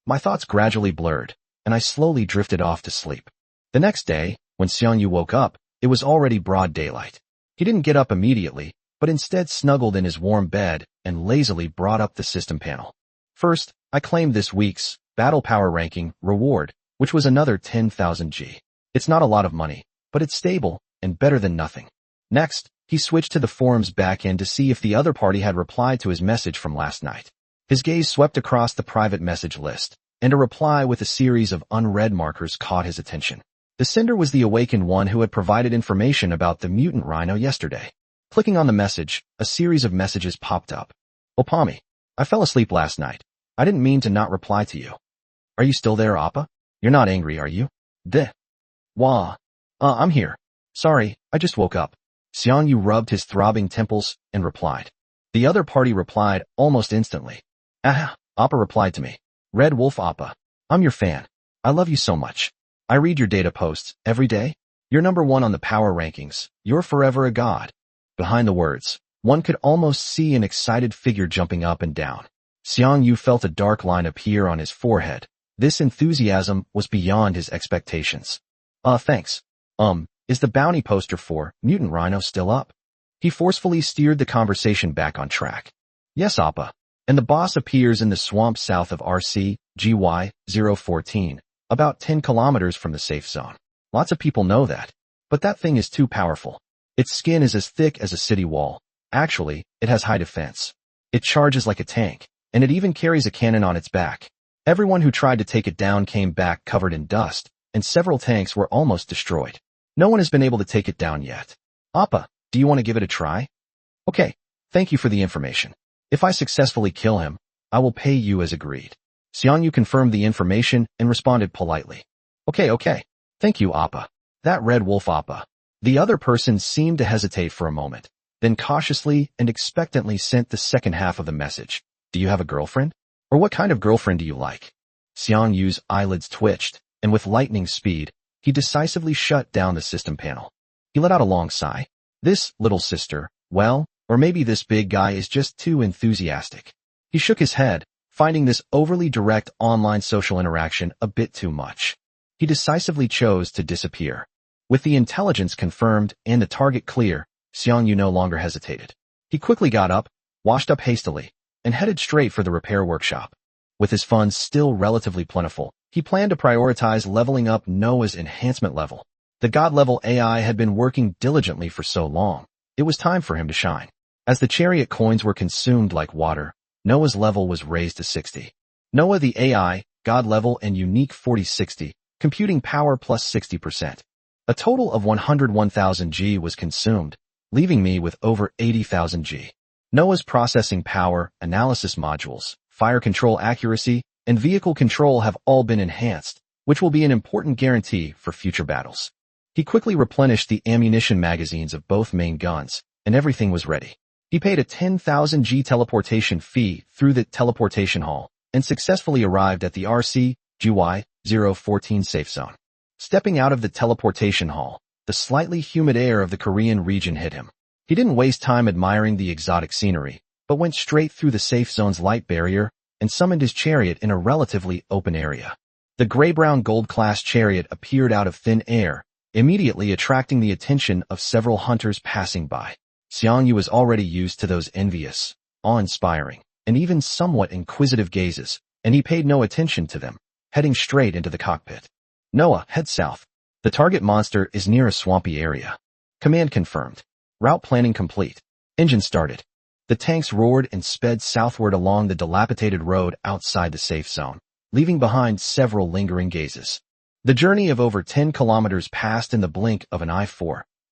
My thoughts gradually blurred, and I slowly drifted off to sleep. The next day, when Xiang Yu woke up, it was already broad daylight. He didn't get up immediately, but instead snuggled in his warm bed and lazily brought up the system panel. First, I claimed this week's Battle Power Ranking reward, which was another 10,000 G. It's not a lot of money, but it's stable and better than nothing. Next, he switched to the forum's backend to see if the other party had replied to his message from last night. His gaze swept across the private message list, and a reply with a series of unread markers caught his attention. The sender was the awakened one who had provided information about the Mutant Rhino yesterday. Clicking on the message, a series of messages popped up. Opami, I fell asleep last night. I didn't mean to not reply to you. Are you still there, Appa? You're not angry, are you? Wah. I'm here. Sorry, I just woke up. Xiang Yu rubbed his throbbing temples and replied. The other party replied almost instantly. Appa replied to me. Red Wolf Appa. I'm your fan. I love you so much. I read your data posts every day. You're #1 on the power rankings. You're forever a god. Behind the words, one could almost see an excited figure jumping up and down. Xiang Yu felt a dark line appear on his forehead. This enthusiasm was beyond his expectations. Thanks. Is the bounty poster for Mutant Rhino still up? He forcefully steered the conversation back on track. Yes, Appa. And the boss appears in the swamp south of RC-GY 014, about 10 kilometers from the safe zone. Lots of people know that. But that thing is too powerful. Its skin is as thick as a city wall. Actually, it has high defense. It charges like a tank, and it even carries a cannon on its back. Everyone who tried to take it down came back covered in dust, and several tanks were almost destroyed. No one has been able to take it down yet. Appa, do you want to give it a try? Okay, thank you for the information. If I successfully kill him, I will pay you as agreed. Xiang Yu confirmed the information and responded politely. Okay. Thank you, Appa. That Red Wolf Appa. The other person seemed to hesitate for a moment, then cautiously and expectantly sent the second half of the message. Do you have a girlfriend? Or what kind of girlfriend do you like? Xiang Yu's eyelids twitched, and with lightning speed, he decisively shut down the system panel. He let out a long sigh. This little sister, well, or maybe this big guy is just too enthusiastic. He shook his head, finding this overly direct online social interaction a bit too much. He decisively chose to disappear. With the intelligence confirmed and the target clear, Xiang Yu no longer hesitated. He quickly got up, washed up hastily, and headed straight for the repair workshop. With his funds still relatively plentiful, he planned to prioritize leveling up Noah's enhancement level. The god-level AI had been working diligently for so long. It was time for him to shine. As the Chariot coins were consumed like water, Noah's level was raised to 60. Noah the AI, god level and unique 4060, computing power plus 60%. A total of 101,000 G was consumed, leaving me with over 80,000 G. Noah's processing power, analysis modules, fire control accuracy, and vehicle control have all been enhanced, which will be an important guarantee for future battles. He quickly replenished the ammunition magazines of both main guns, and everything was ready. He paid a 10,000 G teleportation fee through the teleportation hall, and successfully arrived at the RC-GY 014 safe zone. Stepping out of the teleportation hall, the slightly humid air of the Korean region hit him. He didn't waste time admiring the exotic scenery, but went straight through the safe zone's light barrier and summoned his chariot in a relatively open area. The gray-brown gold-class chariot appeared out of thin air, immediately attracting the attention of several hunters passing by. Xiang Yu was already used to those envious, awe-inspiring, and even somewhat inquisitive gazes, and he paid no attention to them, heading straight into the cockpit. Noah, head south. The target monster is near a swampy area. Command confirmed. Route planning complete. Engine started. The tanks roared and sped southward along the dilapidated road outside the safe zone, leaving behind several lingering gazes. The journey of over 10 kilometers passed in the blink of an eye.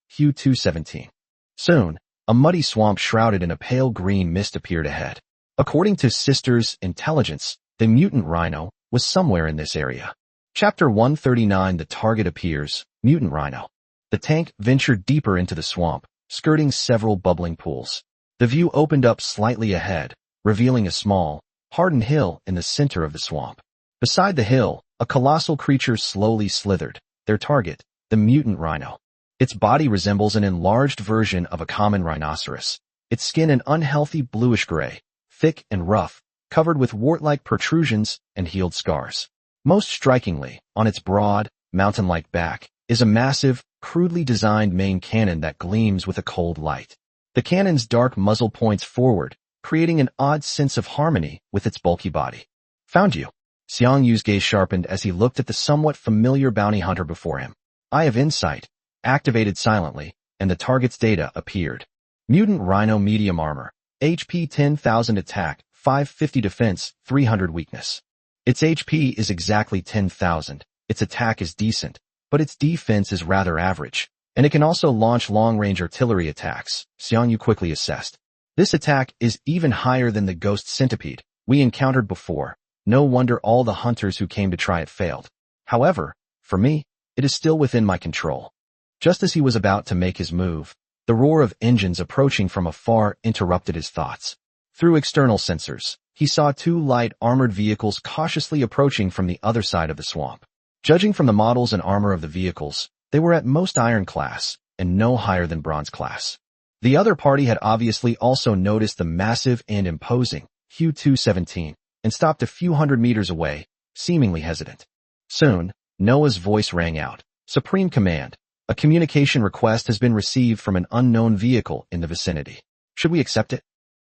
Hue 217. Soon, a muddy swamp shrouded in a pale green mist appeared ahead. According to Sister's intelligence, the mutant rhino was somewhere in this area. Chapter 139. The target appears, mutant rhino. The tank ventured deeper into the swamp, skirting several bubbling pools. The view opened up slightly ahead, revealing a small, hardened hill in the center of the swamp. Beside the hill, a colossal creature slowly slithered, their target, the mutant rhino. Its body resembles an enlarged version of a common rhinoceros, its skin an unhealthy bluish-gray, thick and rough, covered with wart-like protrusions and healed scars. Most strikingly, on its broad, mountain-like back, is a massive, crudely designed main cannon that gleams with a cold light. The cannon's dark muzzle points forward, creating an odd sense of harmony with its bulky body. Found you. Xiang Yu's gaze sharpened as he looked at the somewhat familiar bounty hunter before him. Eye of Insight, activated silently, and the target's data appeared. Mutant Rhino medium armor, HP 10,000 attack, 550 defense, 300 weakness. Its HP is exactly 10,000, its attack is decent, but its defense is rather average, and it can also launch long-range artillery attacks, Xiang Yu quickly assessed. This attack is even higher than the ghost centipede we encountered before. No wonder all the hunters who came to try it failed. However, for me, it is still within my control. Just as he was about to make his move, the roar of engines approaching from afar interrupted his thoughts. Through external sensors, he saw two light armored vehicles cautiously approaching from the other side of the swamp. Judging from the models and armor of the vehicles, they were at most iron class and no higher than bronze class. The other party had obviously also noticed the massive and imposing Hu-217 and stopped a few hundred meters away, seemingly hesitant. Soon, Noah's voice rang out. Supreme Command, a communication request has been received from an unknown vehicle in the vicinity. Should we accept it?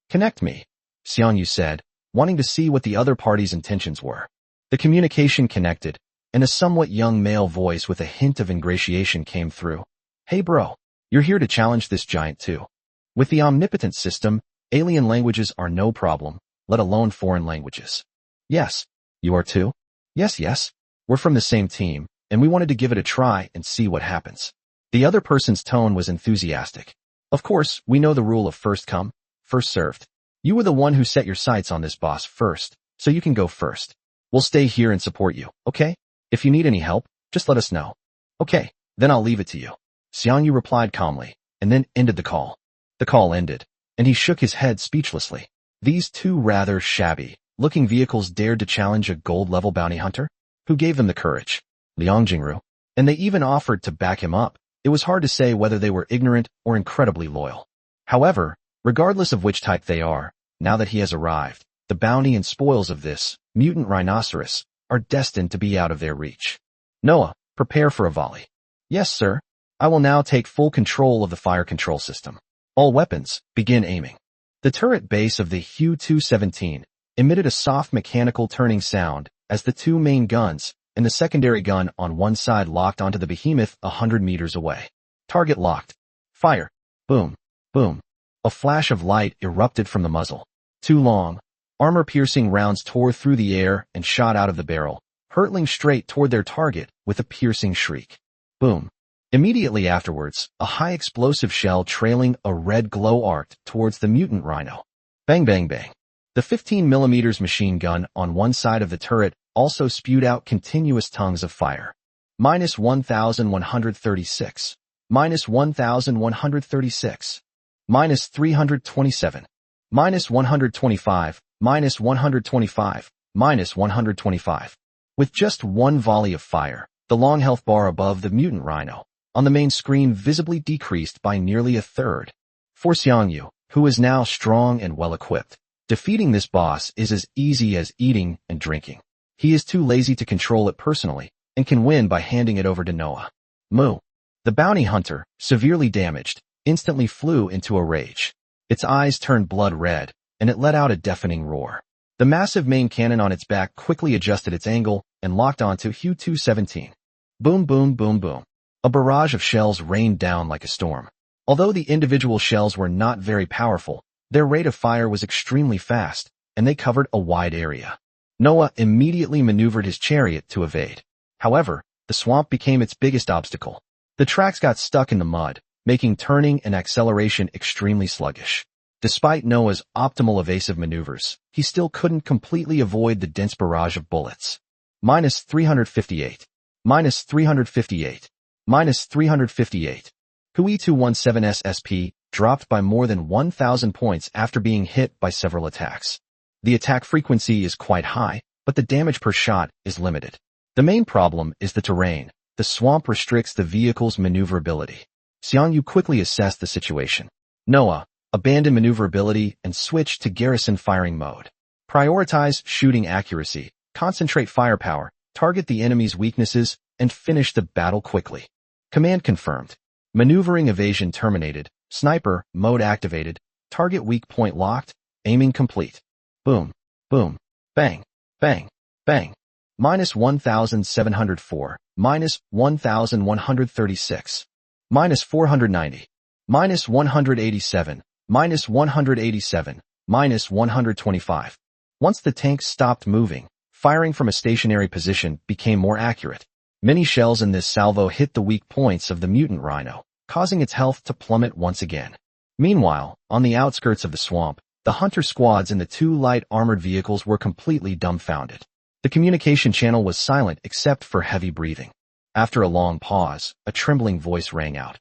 Connect me, Xiang Yu said, wanting to see what the other party's intentions were. The communication connected, and a somewhat young male voice with a hint of ingratiation came through. Hey bro, you're here to challenge this giant too. With the omnipotent system, alien languages are no problem, let alone foreign languages. Yes, you are too? Yes, we're from the same team, and we wanted to give it a try and see what happens. The other person's tone was enthusiastic. Of course, we know the rule of first come, first served. You were the one who set your sights on this boss first, so you can go first. We'll stay here and support you, okay? If you need any help, just let us know. Okay, then I'll leave it to you. Xiang Yu replied calmly, and then ended the call. The call ended, and he shook his head speechlessly. These two rather shabby-looking vehicles dared to challenge a gold-level bounty hunter? Who gave them the courage? Liang Jingru. And they even offered to back him up. It was hard to say whether they were ignorant or incredibly loyal. However, regardless of which type they are, now that he has arrived, the bounty and spoils of this mutant rhinoceros are destined to be out of their reach. Noah, prepare for a volley. Yes, sir. I will now take full control of the fire control system. All weapons, begin aiming. The turret base of the Hu-217 emitted a soft mechanical turning sound as the two main guns and the secondary gun on one side locked onto the behemoth 100 meters away. Target locked. Fire. Boom. Boom. A flash of light erupted from the muzzle. Two long, armor-piercing rounds tore through the air and shot out of the barrel, hurtling straight toward their target with a piercing shriek. Boom. Immediately afterwards, a high-explosive shell trailing a red glow arced towards the mutant rhino. Bang bang bang. The 15mm machine gun on one side of the turret also spewed out continuous tongues of fire. Minus 1,136. Minus 1,136. Minus 327. Minus 125. Minus 125. Minus 125. With just one volley of fire, the long health bar above the mutant rhino on the main screen visibly decreased by nearly a third. For Xiang Yu, who is now strong and well-equipped, defeating this boss is as easy as eating and drinking. He is too lazy to control it personally and can win by handing it over to Noah. Moo. The bounty hunter, severely damaged, instantly flew into a rage. Its eyes turned blood red, and it let out a deafening roar. The massive main cannon on its back quickly adjusted its angle and locked onto Hu-217. Boom boom boom boom. A barrage of shells rained down like a storm. Although the individual shells were not very powerful, their rate of fire was extremely fast, and they covered a wide area. Noah immediately maneuvered his chariot to evade. However, the swamp became its biggest obstacle. The tracks got stuck in the mud, making turning and acceleration extremely sluggish. Despite Noah's optimal evasive maneuvers, he still couldn't completely avoid the dense barrage of bullets. Minus 358. Minus 358. Minus 358. Hui-217's SP dropped by more than 1,000 points after being hit by several attacks. The attack frequency is quite high, but the damage per shot is limited. The main problem is the terrain. The swamp restricts the vehicle's maneuverability. Xiang Yu quickly assessed the situation. Noah, abandon maneuverability and switch to garrison firing mode. Prioritize shooting accuracy, concentrate firepower, target the enemy's weaknesses, and finish the battle quickly. Command confirmed. Maneuvering evasion terminated. Sniper mode activated. Target weak point locked. Aiming complete. Boom. Boom. Bang. Bang. Bang. Minus 1,704. Minus 1,136. Minus 490. Minus 187. Minus 187. Minus 125. Once the tank stopped moving, firing from a stationary position became more accurate. Many shells in this salvo hit the weak points of the mutant rhino, causing its health to plummet once again. Meanwhile, on the outskirts of the swamp, the hunter squads in the two light armored vehicles were completely dumbfounded. The communication channel was silent except for heavy breathing. After a long pause, a trembling voice rang out.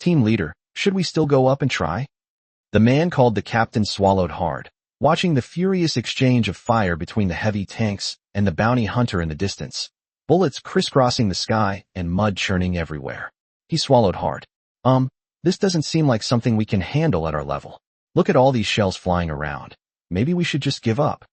Team leader, should we still go up and try? The man called the captain swallowed hard. watching the furious exchange of fire between the heavy tanks and the bounty hunter in the distance, bullets crisscrossing the sky and mud churning everywhere. He swallowed hard. This doesn't seem like something we can handle at our level. Look at all these shells flying around. Maybe we should just give up.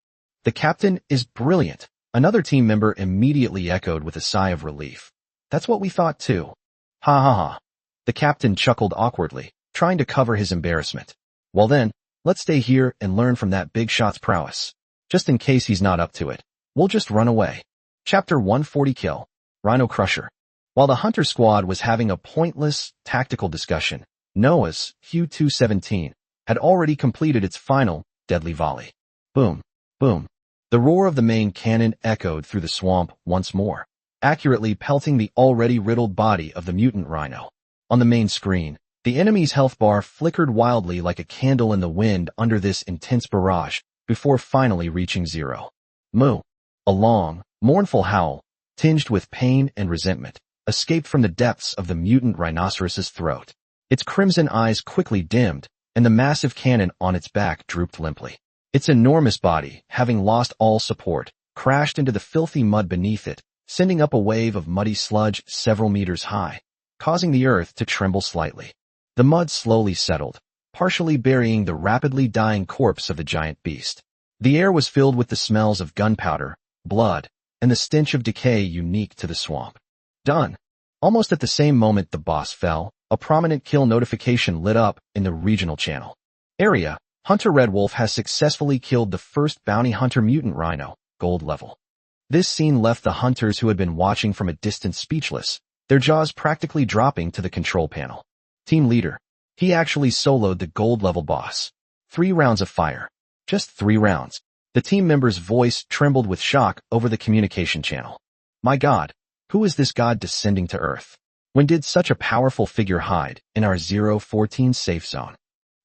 The captain is brilliant. Another team member immediately echoed with a sigh of relief. That's what we thought too. Ha ha ha. The captain chuckled awkwardly, trying to cover his embarrassment. Well then, let's stay here and learn from that big shot's prowess. Just in case he's not up to it, we'll just run away. Chapter 140 Kill. Rhino Crusher. While the hunter squad was having a pointless, tactical discussion, Noah's Xiang Yu 217 had already completed its final, deadly volley. Boom, boom. The roar of the main cannon echoed through the swamp once more, accurately pelting the already riddled body of the mutant rhino. On the main screen, the enemy's health bar flickered wildly like a candle in the wind under this intense barrage, before finally reaching zero. Moo. A long, mournful howl, tinged with pain and resentment, escaped from the depths of the mutant rhinoceros's throat. Its crimson eyes quickly dimmed, and the massive cannon on its back drooped limply. Its enormous body, having lost all support, crashed into the filthy mud beneath it, sending up a wave of muddy sludge several meters high, causing the earth to tremble slightly. The mud slowly settled, partially burying the rapidly dying corpse of the giant beast. The air was filled with the smells of gunpowder, blood, and the stench of decay unique to the swamp. Done. Almost at the same moment the boss fell, a prominent kill notification lit up in the regional channel. Area: Hunter Red Wolf has successfully killed the first bounty hunter mutant rhino, gold level. This scene left the hunters who had been watching from a distance speechless, their jaws practically dropping to the control panel. Team leader. He actually soloed the gold level boss. 3 rounds of fire. Just 3 rounds. The team member's voice trembled with shock over the communication channel. My God, who is this god descending to Earth? When did such a powerful figure hide in our 014 safe zone?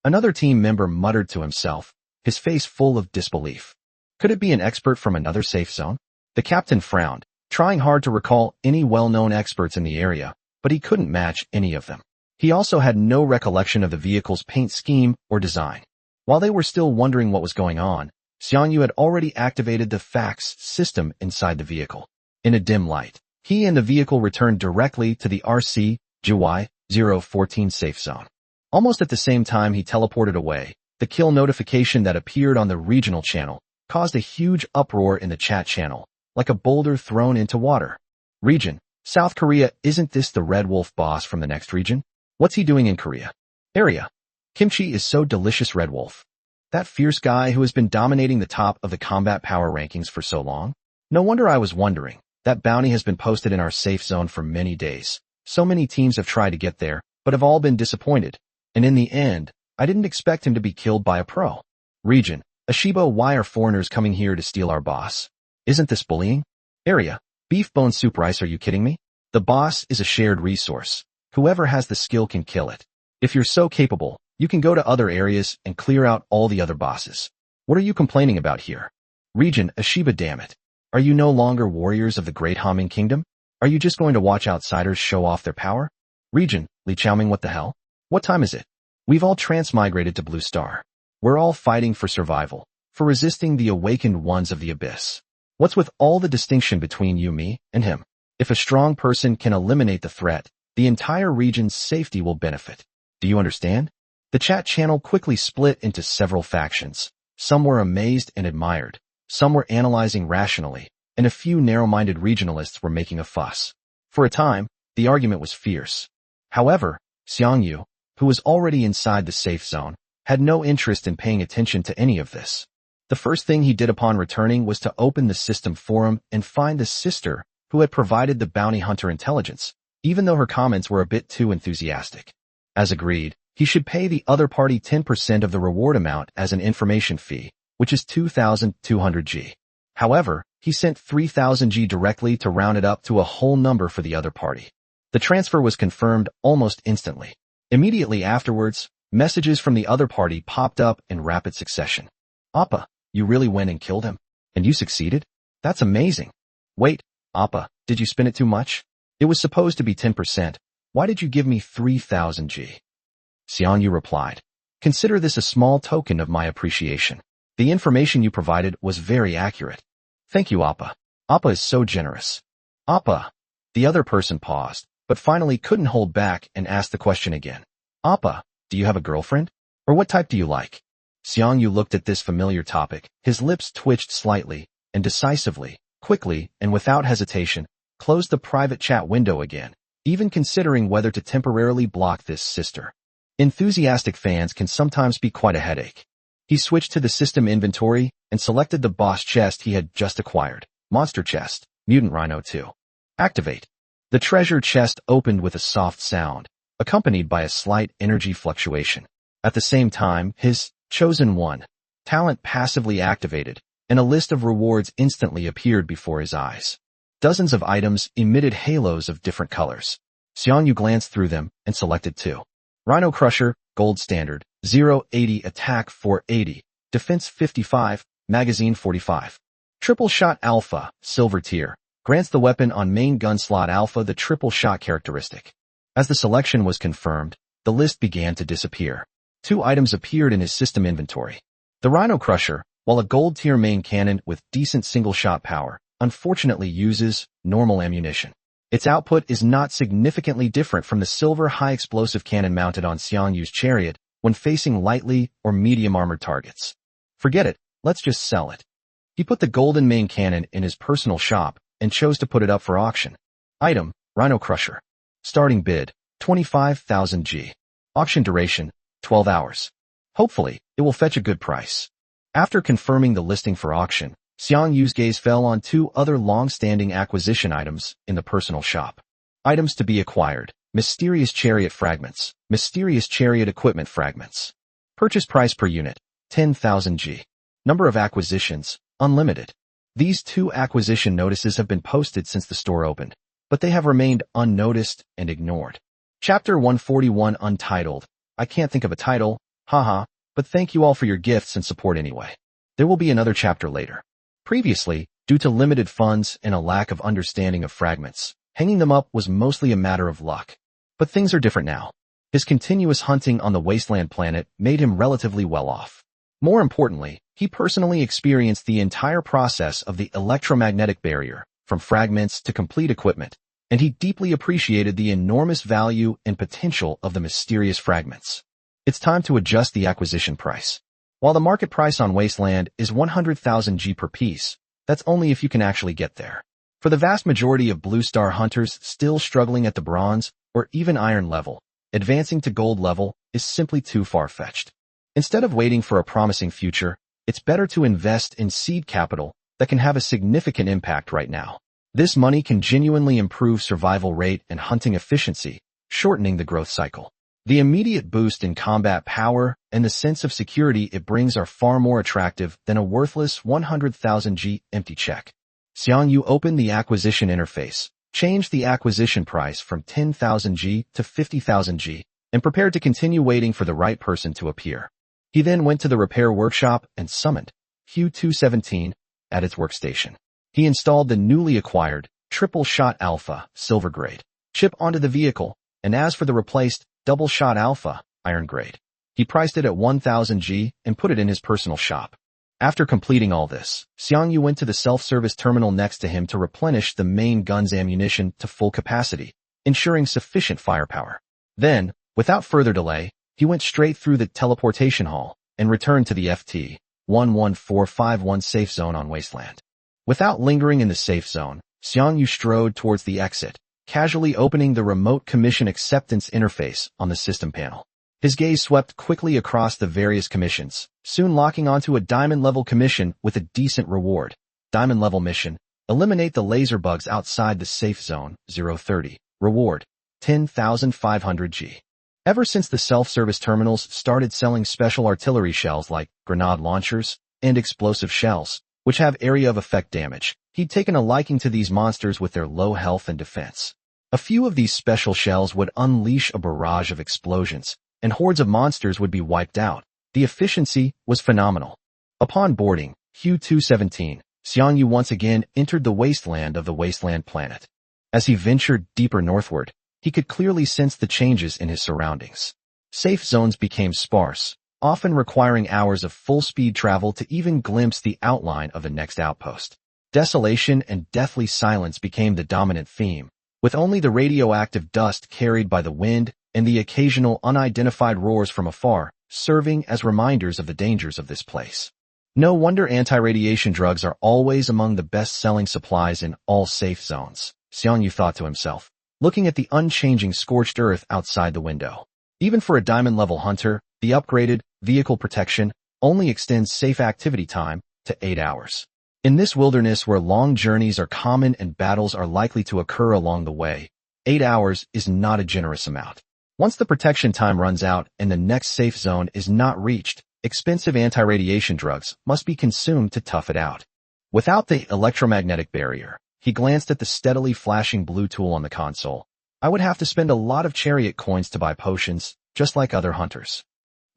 Another team member muttered to himself, his face full of disbelief. Could it be an expert from another safe zone? The captain frowned, trying hard to recall any well-known experts in the area, but he couldn't match any of them. He also had no recollection of the vehicle's paint scheme or design. While they were still wondering what was going on, Xiang Yu had already activated the fax system inside the vehicle. In a dim light, he and the vehicle returned directly to the RC GY 014 safe zone. Almost at the same time he teleported away, the kill notification that appeared on the regional channel caused a huge uproar in the chat channel, like a boulder thrown into water. Region: South Korea. Isn't this the Red Wolf boss from the next region? What's he doing in Korea? Area: Kimchi is so delicious. Red Wolf. That fierce guy who has been dominating the top of the combat power rankings for so long? No wonder I was wondering. That bounty has been posted in our safe zone for many days. So many teams have tried to get there, but have all been disappointed. And in the end, I didn't expect him to be killed by a pro. Region: Ashibo. Why are foreigners coming here to steal our boss? Isn't this bullying? Area: Beef bone soup rice. Are you kidding me? The boss is a shared resource. Whoever has the skill can kill it. If you're so capable, you can go to other areas and clear out all the other bosses. What are you complaining about here? Region: Ashiba. Damn it. Are you no longer warriors of the Great Humming Kingdom? Are you just going to watch outsiders show off their power? Region: Li Chaoming. What the hell? What time is it? We've all transmigrated to Blue Star. We're all fighting for survival, for resisting the awakened ones of the abyss. What's with all the distinction between you, me, and him? If a strong person can eliminate the threat, the entire region's safety will benefit. Do you understand? The chat channel quickly split into several factions. Some were amazed and admired. Some were analyzing rationally, and a few narrow-minded regionalists were making a fuss. For a time, the argument was fierce. However, Xiang Yu, who was already inside the safe zone, had no interest in paying attention to any of this. The first thing he did upon returning was to open the system forum and find the sister who had provided the bounty hunter intelligence, even though her comments were a bit too enthusiastic. As agreed, he should pay the other party 10% of the reward amount as an information fee, which is 2,200 G. However, he sent 3,000 G directly to round it up to a whole number for the other party. The transfer was confirmed almost instantly. Immediately afterwards, messages from the other party popped up in rapid succession. Appa, you really went and killed him? And you succeeded? That's amazing. Wait, Appa, did you spin it too much? It was supposed to be 10%. Why did you give me 3,000 G? Xiang Yu replied. Consider this a small token of my appreciation. The information you provided was very accurate. Thank you, Appa. Appa is so generous. Appa. The other person paused, but finally couldn't hold back and asked the question again. Appa, do you have a girlfriend? Or what type do you like? Xiang Yu looked at this familiar topic. His lips twitched slightly, and decisively, quickly, and without hesitation, closed the private chat window again, even considering whether to temporarily block this sister. Enthusiastic fans can sometimes be quite a headache. He switched to the system inventory and selected the boss chest he had just acquired, Monster Chest, Mutant Rhino 2. Activate. The treasure chest opened with a soft sound, accompanied by a slight energy fluctuation. At the same time, his Chosen One talent passively activated, and a list of rewards instantly appeared before his eyes. Dozens of items emitted halos of different colors. Xiang Yu glanced through them and selected 2. Rhino Crusher, Gold Standard, 080 Attack 480, Defense 55, Magazine 45. Triple Shot Alpha, Silver Tier, grants the weapon on main gun slot Alpha the triple shot characteristic. As the selection was confirmed, the list began to disappear. 2 items appeared in his system inventory. The Rhino Crusher, while a gold tier main cannon with decent single shot power, unfortunately uses normal ammunition. Its output is not significantly different from the silver high explosive cannon mounted on Xiang Yu's Chariot when facing lightly or medium armored targets. Forget it, let's just sell it. He put the golden main cannon in his personal shop and chose to put it up for auction. Item, Rhino Crusher. Starting bid, 25,000 G. Auction duration, 12 hours. Hopefully, it will fetch a good price. After confirming the listing for auction, Xiang Yu's gaze fell on 2 other long-standing acquisition items in the personal shop. Items to be acquired, Mysterious Chariot Fragments, Mysterious Chariot Equipment Fragments. Purchase price per unit, 10,000 G. Number of acquisitions, unlimited. These 2 acquisition notices have been posted since the store opened, but they have remained unnoticed and ignored. Chapter 141 Untitled. I can't think of a title, haha, but thank you all for your gifts and support anyway. There will be another chapter later. Previously, due to limited funds and a lack of understanding of fragments, hanging them up was mostly a matter of luck. But things are different now. His continuous hunting on the wasteland planet made him relatively well off. More importantly, he personally experienced the entire process of the electromagnetic barrier, from fragments to complete equipment, and he deeply appreciated the enormous value and potential of the mysterious fragments. It's time to adjust the acquisition price. While the market price on Wasteland is 100,000 G per piece, that's only if you can actually get there. For the vast majority of Blue Star hunters still struggling at the bronze or even iron level, advancing to gold level is simply too far-fetched. Instead of waiting for a promising future, it's better to invest in seed capital that can have a significant impact right now. This money can genuinely improve survival rate and hunting efficiency, shortening the growth cycle. The immediate boost in combat power and the sense of security it brings are far more attractive than a worthless 100,000 G empty check. Xiang Yu opened the acquisition interface, changed the acquisition price from 10,000 G to 50,000 G, and prepared to continue waiting for the right person to appear. He then went to the repair workshop and summoned Q217 at its workstation. He installed the newly acquired Triple Shot Alpha Silver Grade chip onto the vehicle, and as for the replaced Double Shot Alpha Iron Grade, he priced it at 1,000 G and put it in his personal shop. After completing all this, Xiang Yu went to the self-service terminal next to him to replenish the main gun's ammunition to full capacity, ensuring sufficient firepower. Then, without further delay, he went straight through the teleportation hall and returned to the FT 11451 safe zone on Wasteland. Without lingering in the safe zone, Xiang Yu strode towards the exit, casually opening the remote commission acceptance interface on the system panel. His gaze swept quickly across the various commissions, soon locking onto a diamond-level commission with a decent reward. Diamond-level mission: eliminate the laser bugs outside the safe zone, 030. Reward: 10,500 G. Ever since the self-service terminals started selling special artillery shells like grenade launchers and explosive shells, which have area of effect damage, he'd taken a liking to these monsters with their low health and defense. A few of these special shells would unleash a barrage of explosions, and hordes of monsters would be wiped out. The efficiency was phenomenal. Upon boarding Q217, Xiang Yu once again entered the wasteland of the wasteland planet. As he ventured deeper northward, he could clearly sense the changes in his surroundings. Safe zones became sparse, often requiring hours of full-speed travel to even glimpse the outline of the next outpost. Desolation and deathly silence became the dominant theme, with only the radioactive dust carried by the wind and the occasional unidentified roars from afar serving as reminders of the dangers of this place. No wonder anti-radiation drugs are always among the best-selling supplies in all safe zones, Xiang Yu thought to himself, looking at the unchanging scorched earth outside the window. Even for a diamond-level hunter, the upgraded vehicle protection only extends safe activity time to 8 hours. In this wilderness where long journeys are common and battles are likely to occur along the way, 8 hours is not a generous amount. Once the protection time runs out and the next safe zone is not reached, expensive anti-radiation drugs must be consumed to tough it out. Without the electromagnetic barrier, he glanced at the steadily flashing blue tool on the console. I would have to spend a lot of Chariot coins to buy potions, just like other hunters.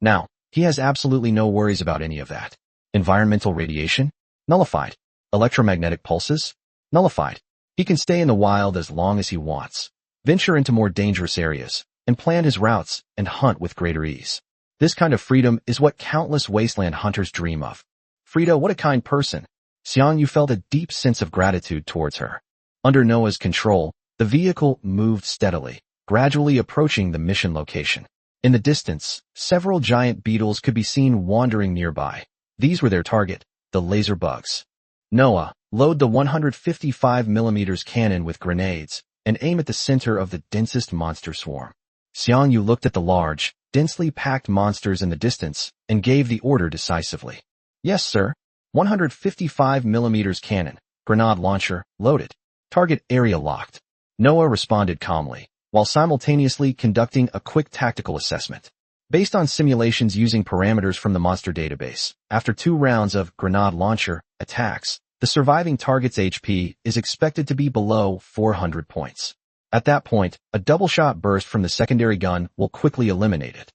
Now, he has absolutely no worries about any of that. Environmental radiation? Nullified. Electromagnetic pulses? Nullified. He can stay in the wild as long as he wants, venture into more dangerous areas, and plan his routes and hunt with greater ease. This kind of freedom is what countless wasteland hunters dream of. Frida, what a kind person. Xiang Yu felt a deep sense of gratitude towards her. Under Noah's control, the vehicle moved steadily, gradually approaching the mission location. In the distance, several giant beetles could be seen wandering nearby. These were their target, the laser bugs. Noah, load the 155mm cannon with grenades and aim at the center of the densest monster swarm. Xiang Yu looked at the large, densely packed monsters in the distance and gave the order decisively. Yes, sir. 155mm cannon, grenade launcher, loaded. Target area locked. Noah responded calmly, while simultaneously conducting a quick tactical assessment. Based on simulations using parameters from the monster database, after 2 rounds of grenade launcher attacks, the surviving target's HP is expected to be below 400 points. At that point, a double-shot burst from the secondary gun will quickly eliminate it.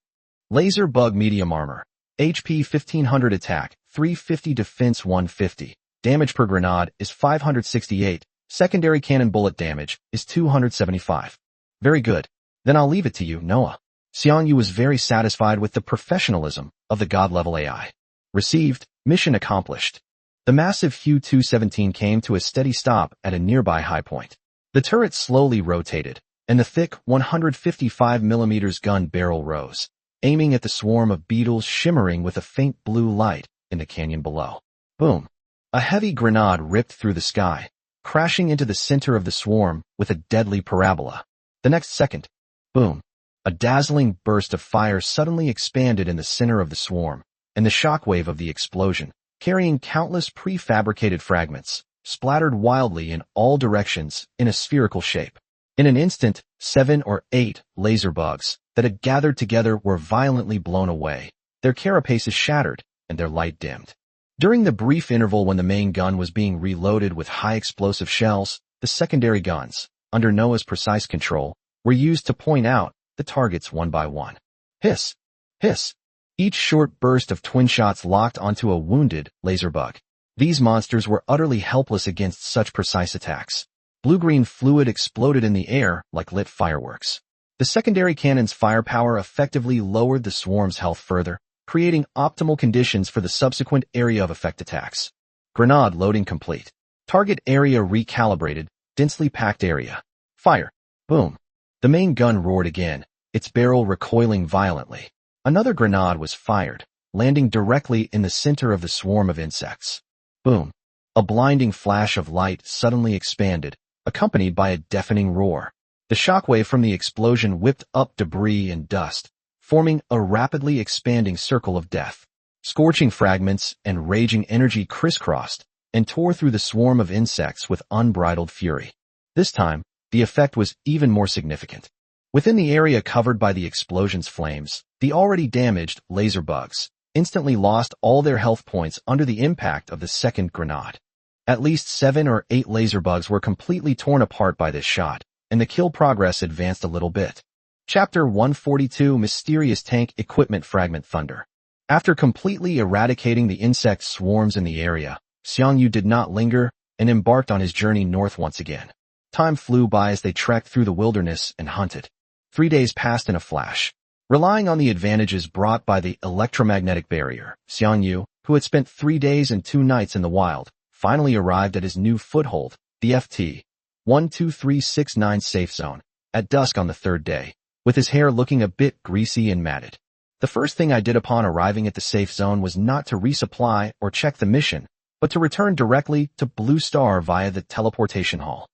Laser bug medium armor. HP 1500 attack, 350 defense 150. Damage per grenade is 568. Secondary cannon bullet damage is 275. Very good. Then I'll leave it to you, Noah. Xiang Yu was very satisfied with the professionalism of the god-level AI. Received, mission accomplished. The massive Hu-217 came to a steady stop at a nearby high point. The turret slowly rotated, and the thick 155mm gun barrel rose, aiming at the swarm of beetles shimmering with a faint blue light in the canyon below. Boom! A heavy grenade ripped through the sky, crashing into the center of the swarm with a deadly parabola. The next second, boom! A dazzling burst of fire suddenly expanded in the center of the swarm, and the shockwave of the explosion, carrying countless prefabricated fragments, splattered wildly in all directions in a spherical shape. In an instant, 7 or 8 laser bugs that had gathered together were violently blown away, their carapaces shattered, and their light dimmed. During the brief interval when the main gun was being reloaded with high explosive shells, the secondary guns, under Noah's precise control, were used to point out the targets one by one. Hiss! Hiss! Each short burst of twin shots locked onto a wounded laser bug. These monsters were utterly helpless against such precise attacks. Blue-green fluid exploded in the air like lit fireworks. The secondary cannon's firepower effectively lowered the swarm's health further, creating optimal conditions for the subsequent area of effect attacks. Grenade loading complete. Target area recalibrated, densely packed area. Fire. Boom. The main gun roared again, its barrel recoiling violently. Another grenade was fired, landing directly in the center of the swarm of insects. Boom. A blinding flash of light suddenly expanded, accompanied by a deafening roar. The shockwave from the explosion whipped up debris and dust, forming a rapidly expanding circle of death. Scorching fragments and raging energy crisscrossed and tore through the swarm of insects with unbridled fury. This time, the effect was even more significant. Within the area covered by the explosion's flames, the already damaged laser bugs instantly lost all their health points under the impact of the second grenade. At least 7 or 8 laser bugs were completely torn apart by this shot, and the kill progress advanced a little bit. Chapter 142 Mysterious Tank Equipment Fragment Thunder. After completely eradicating the insect swarms in the area, Xiang Yu did not linger and embarked on his journey north once again. Time flew by as they trekked through the wilderness and hunted. 3 days passed in a flash. Relying on the advantages brought by the electromagnetic barrier, Xiang Yu, who had spent 3 days and 2 nights in the wild, finally arrived at his new foothold, the FT 12369 safe zone, at dusk on the 3rd day, with his hair looking a bit greasy and matted. The first thing I did upon arriving at the safe zone was not to resupply or check the mission, but to return directly to Blue Star via the teleportation hall.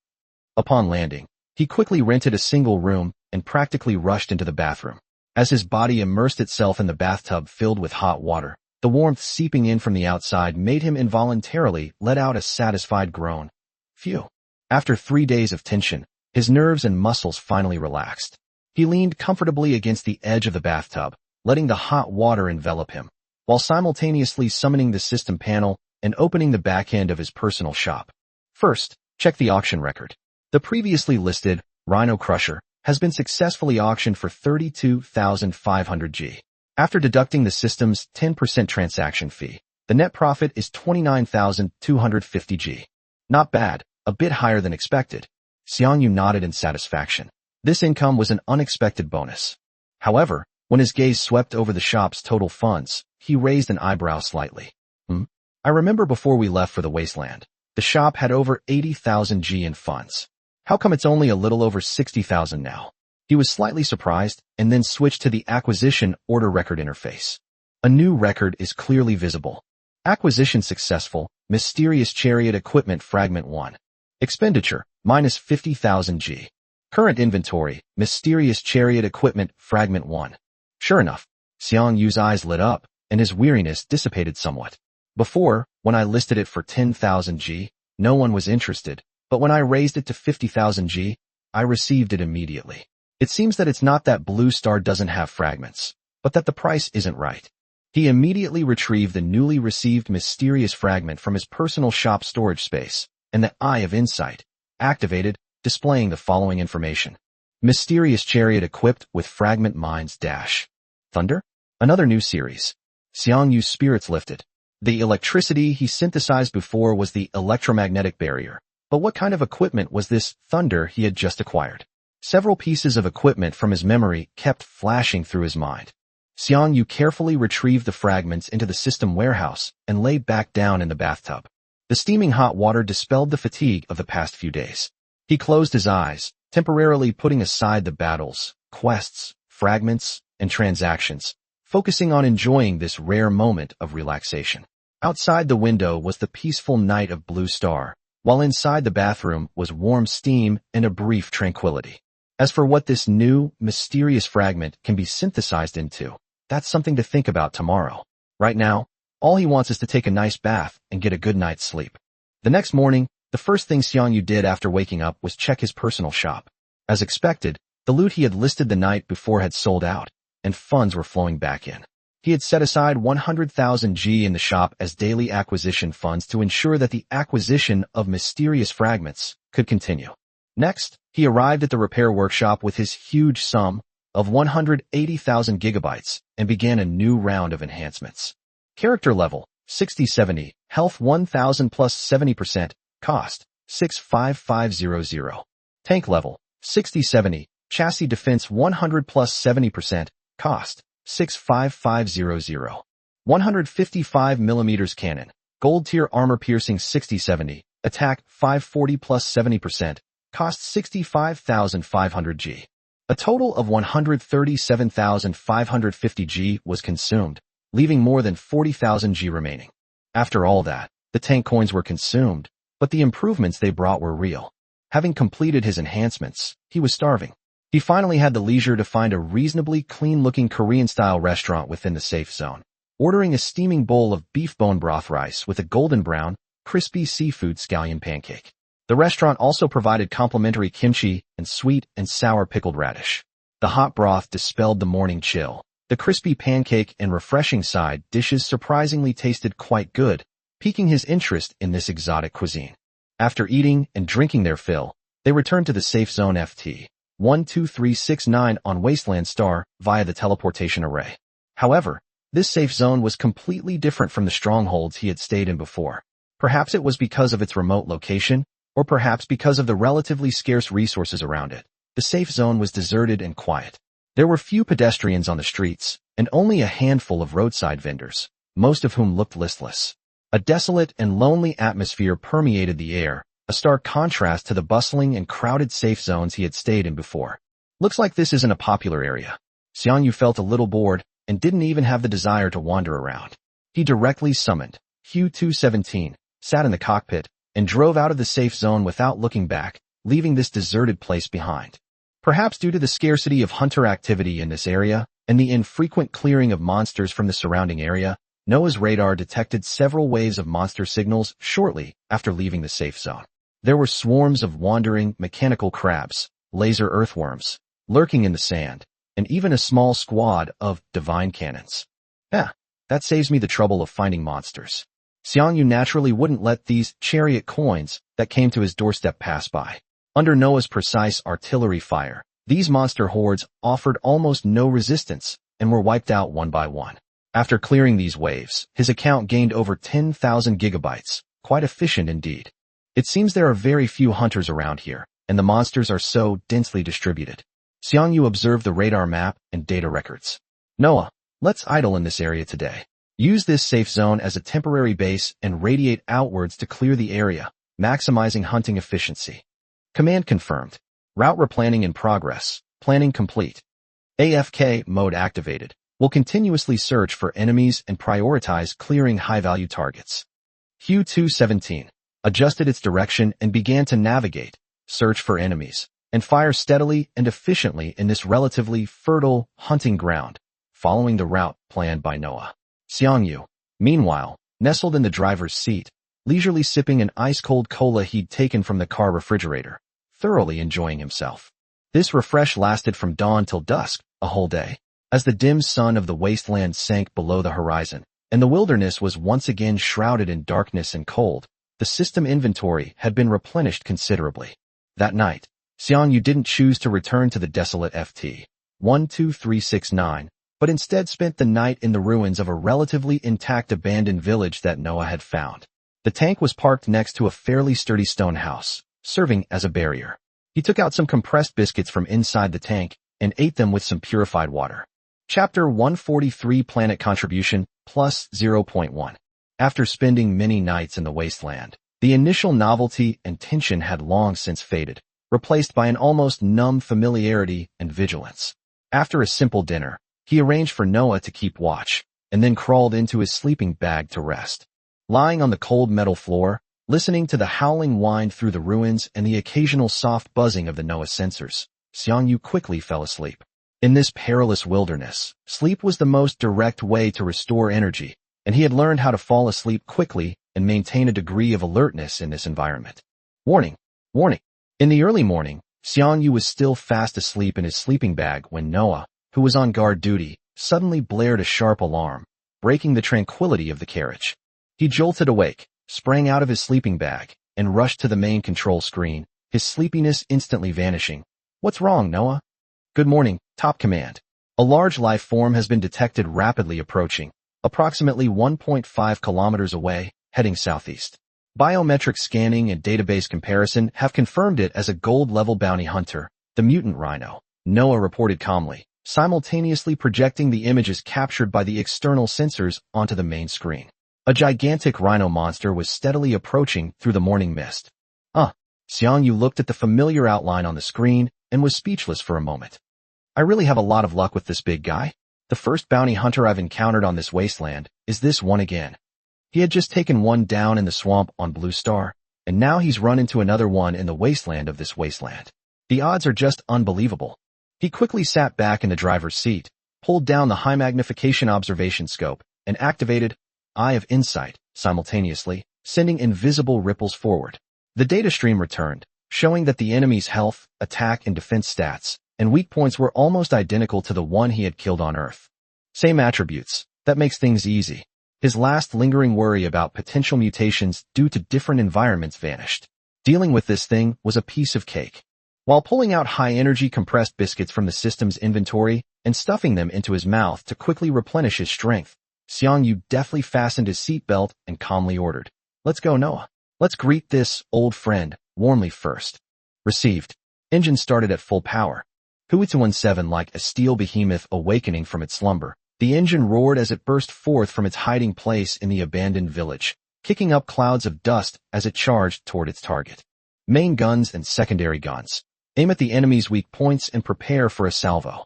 Upon landing, he quickly rented a single room and practically rushed into the bathroom. As his body immersed itself in the bathtub filled with hot water, the warmth seeping in from the outside made him involuntarily let out a satisfied groan. Phew. After 3 days of tension, his nerves and muscles finally relaxed. He leaned comfortably against the edge of the bathtub, letting the hot water envelop him, while simultaneously summoning the system panel and opening the back end of his personal shop. First, check the auction record. The previously listed Rhino Crusher has been successfully auctioned for 32,500 G. After deducting the system's 10% transaction fee, the net profit is 29,250 G. Not bad, a bit higher than expected. Xiang Yu nodded in satisfaction. This income was an unexpected bonus. However, when his gaze swept over the shop's total funds, he raised an eyebrow slightly. I remember before we left for the wasteland, the shop had over 80,000 G in funds. How come it's only a little over 60,000 now? He was slightly surprised and then switched to the acquisition order record interface. A new record is clearly visible. Acquisition successful, mysterious chariot equipment fragment 1. Expenditure, minus 50,000 G. Current inventory, mysterious chariot equipment fragment 1. Sure enough, Xiang Yu's eyes lit up, and his weariness dissipated somewhat. Before, when I listed it for 10,000 G, no one was interested, but when I raised it to 50,000 G, I received it immediately. It seems that it's not that Blue Star doesn't have fragments, but that the price isn't right. He immediately retrieved the newly received mysterious fragment from his personal shop storage space, and the Eye of Insight, activated, displaying the following information. Mysterious chariot equipped with fragment mines dash. Thunder? Another new series. Xiang Yu's spirits lifted. The electricity he synthesized before was the electromagnetic barrier. But what kind of equipment was this thunder he had just acquired? Several pieces of equipment from his memory kept flashing through his mind. Xiang Yu carefully retrieved the fragments into the system warehouse and lay back down in the bathtub. The steaming hot water dispelled the fatigue of the past few days. He closed his eyes, temporarily putting aside the battles, quests, fragments, and transactions, focusing on enjoying this rare moment of relaxation. Outside the window was the peaceful night of Blue Star, while inside the bathroom was warm steam and a brief tranquility. As for what this new, mysterious fragment can be synthesized into, that's something to think about tomorrow. Right now, all he wants is to take a nice bath and get a good night's sleep. The next morning, the first thing Xiang Yu did after waking up was check his personal shop. As expected, the loot he had listed the night before had sold out, and funds were flowing back in. He had set aside 100,000 G in the shop as daily acquisition funds to ensure that the acquisition of mysterious fragments could continue. Next, he arrived at the repair workshop with his huge sum of 180,000 gigabytes and began a new round of enhancements. Character level, 60-70, health 1000 plus 70%, cost, 65500. Tank level, 60-70, chassis defense 100 plus 70%, cost, 65500. 155 mm cannon, gold tier armor piercing 60-70, attack 540 plus 70%, cost 65,500 G. A total of 137,550 G was consumed, leaving more than 40,000 G remaining. After all that, the tank coins were consumed, but the improvements they brought were real. Having completed his enhancements, he was starving. He finally had the leisure to find a reasonably clean-looking Korean-style restaurant within the safe zone, ordering a steaming bowl of beef bone broth rice with a golden brown, crispy seafood scallion pancake. The restaurant also provided complimentary kimchi and sweet and sour pickled radish. The hot broth dispelled the morning chill. The crispy pancake and refreshing side dishes surprisingly tasted quite good, piquing his interest in this exotic cuisine. After eating and drinking their fill, they returned to the safe zone FT 12369 on Wasteland Star via the teleportation array. However, this safe zone was completely different from the strongholds he had stayed in before. Perhaps it was because of its remote location, or perhaps because of the relatively scarce resources around it. The safe zone was deserted and quiet. There were few pedestrians on the streets, and only a handful of roadside vendors, most of whom looked listless. A desolate and lonely atmosphere permeated the air, a stark contrast to the bustling and crowded safe zones he had stayed in before. Looks like this isn't a popular area. Xiang Yu felt a little bored and didn't even have the desire to wander around. He directly summoned Hu 217, sat in the cockpit, and drove out of the safe zone without looking back, leaving this deserted place behind. Perhaps due to the scarcity of hunter activity in this area and the infrequent clearing of monsters from the surrounding area, Noah's radar detected several waves of monster signals shortly after leaving the safe zone. There were swarms of wandering, mechanical crabs, laser earthworms, lurking in the sand, and even a small squad of divine cannons. That saves me the trouble of finding monsters. Xiang Yu naturally wouldn't let these chariot coins that came to his doorstep pass by. Under Noah's precise artillery fire, these monster hordes offered almost no resistance and were wiped out one by one. After clearing these waves, his account gained over 10,000 gigabytes, quite efficient indeed. It seems there are very few hunters around here, and the monsters are so densely distributed. Xiang Yu observed the radar map and data records. Noah, let's idle in this area today. Use this safe zone as a temporary base and radiate outwards to clear the area, maximizing hunting efficiency. Command confirmed. Route replanning in progress. Planning complete. AFK mode activated. Will continuously search for enemies and prioritize clearing high-value targets. Hu 217 adjusted its direction and began to navigate, search for enemies, and fire steadily and efficiently in this relatively fertile hunting ground, following the route planned by Noah. Xiang Yu, meanwhile, nestled in the driver's seat, leisurely sipping an ice-cold cola he'd taken from the car refrigerator, thoroughly enjoying himself. This refresh lasted from dawn till dusk, a whole day. As the dim sun of the wasteland sank below the horizon, and the wilderness was once again shrouded in darkness and cold, the system inventory had been replenished considerably. That night, Xiang Yu didn't choose to return to the desolate FT 12369, but instead spent the night in the ruins of a relatively intact abandoned village that Noah had found. The tank was parked next to a fairly sturdy stone house, serving as a barrier. He took out some compressed biscuits from inside the tank and ate them with some purified water. Chapter 143 Planet Contribution plus 0.1. After spending many nights in the wasteland, the initial novelty and tension had long since faded, replaced by an almost numb familiarity and vigilance. After a simple dinner, he arranged for Noah to keep watch, and then crawled into his sleeping bag to rest. Lying on the cold metal floor, listening to the howling wind through the ruins and the occasional soft buzzing of the Noah sensors, Xiang Yu quickly fell asleep. In this perilous wilderness, sleep was the most direct way to restore energy, and he had learned how to fall asleep quickly and maintain a degree of alertness in this environment. Warning! Warning! In the early morning, Xiang Yu was still fast asleep in his sleeping bag when Noah, who was on guard duty, suddenly blared a sharp alarm, breaking the tranquility of the carriage. He jolted awake, sprang out of his sleeping bag, and rushed to the main control screen, his sleepiness instantly vanishing. What's wrong, Noah? Good morning, Top Command. A large life form has been detected rapidly approaching, approximately 1.5 kilometers away, heading southeast. Biometric scanning and database comparison have confirmed it as a gold-level bounty hunter, the mutant rhino, Noah reported calmly, simultaneously projecting the images captured by the external sensors onto the main screen. A gigantic rhino monster was steadily approaching through the morning mist. Xiang Yu looked at the familiar outline on the screen and was speechless for a moment. I really have a lot of luck with this big guy. The first bounty hunter I've encountered on this wasteland is this one again. He had just taken one down in the swamp on Blue Star, and now he's run into another one in the wasteland of this wasteland. The odds are just unbelievable. He quickly sat back in the driver's seat, pulled down the high magnification observation scope, and activated Eye of Insight simultaneously, sending invisible ripples forward. The data stream returned, showing that the enemy's health, attack, and defense stats and weak points were almost identical to the one he had killed on Earth. Same attributes. That makes things easy. His last lingering worry about potential mutations due to different environments vanished. Dealing with this thing was a piece of cake. While pulling out high-energy compressed biscuits from the system's inventory and stuffing them into his mouth to quickly replenish his strength, Xiang Yu deftly fastened his seatbelt and calmly ordered, "Let's go, Noah. Let's greet this old friend warmly first." Received. Engine started at full power. Hu-17 like a steel behemoth awakening from its slumber. The engine roared as it burst forth from its hiding place in the abandoned village, kicking up clouds of dust as it charged toward its target. Main guns and secondary guns. Aim at the enemy's weak points and prepare for a salvo.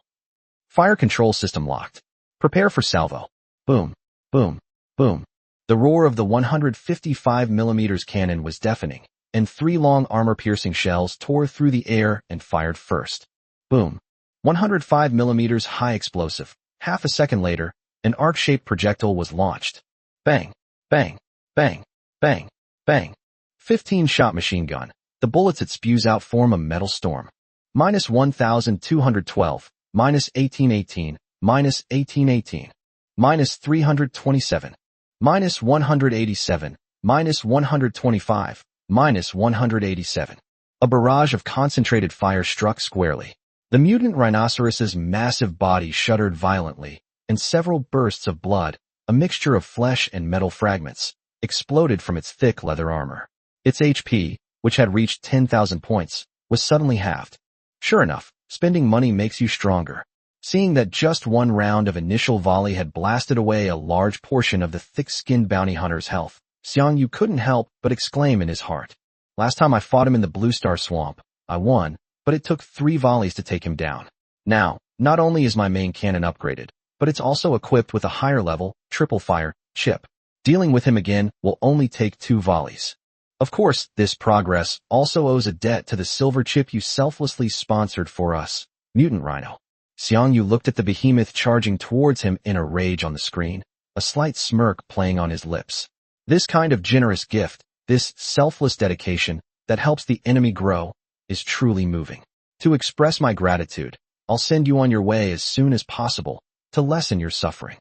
Fire control system locked. Prepare for salvo. Boom, boom, boom. The roar of the 155mm cannon was deafening, and 3 long armor-piercing shells tore through the air and fired first. Boom. 105mm high explosive. Half a second later, an arc-shaped projectile was launched. Bang, bang, bang, bang, bang. 15-shot machine gun. The bullets it spews out form a metal storm. Minus 1,212, minus 1818, minus 1818, minus 327, minus 187, minus 125, minus 187. A barrage of concentrated fire struck squarely. The mutant rhinoceros's massive body shuddered violently, and several bursts of blood, a mixture of flesh and metal fragments, exploded from its thick leather armor. Its HP, which had reached 10,000 points, was suddenly halved. Sure enough, spending money makes you stronger. Seeing that just one round of initial volley had blasted away a large portion of the thick-skinned bounty hunter's health, Xiang Yu couldn't help but exclaim in his heart. Last time I fought him in the Blue Star Swamp, I won, but it took 3 volleys to take him down. Now, not only is my main cannon upgraded, but it's also equipped with a higher level, triple-fire, chip. Dealing with him again will only take 2 volleys. Of course, this progress also owes a debt to the silver chip you selflessly sponsored for us, Mutant Rhino. Xiang Yu looked at the behemoth charging towards him in a rage on the screen, a slight smirk playing on his lips. This kind of generous gift, this selfless dedication that helps the enemy grow, is truly moving. To express my gratitude, I'll send you on your way as soon as possible to lessen your suffering.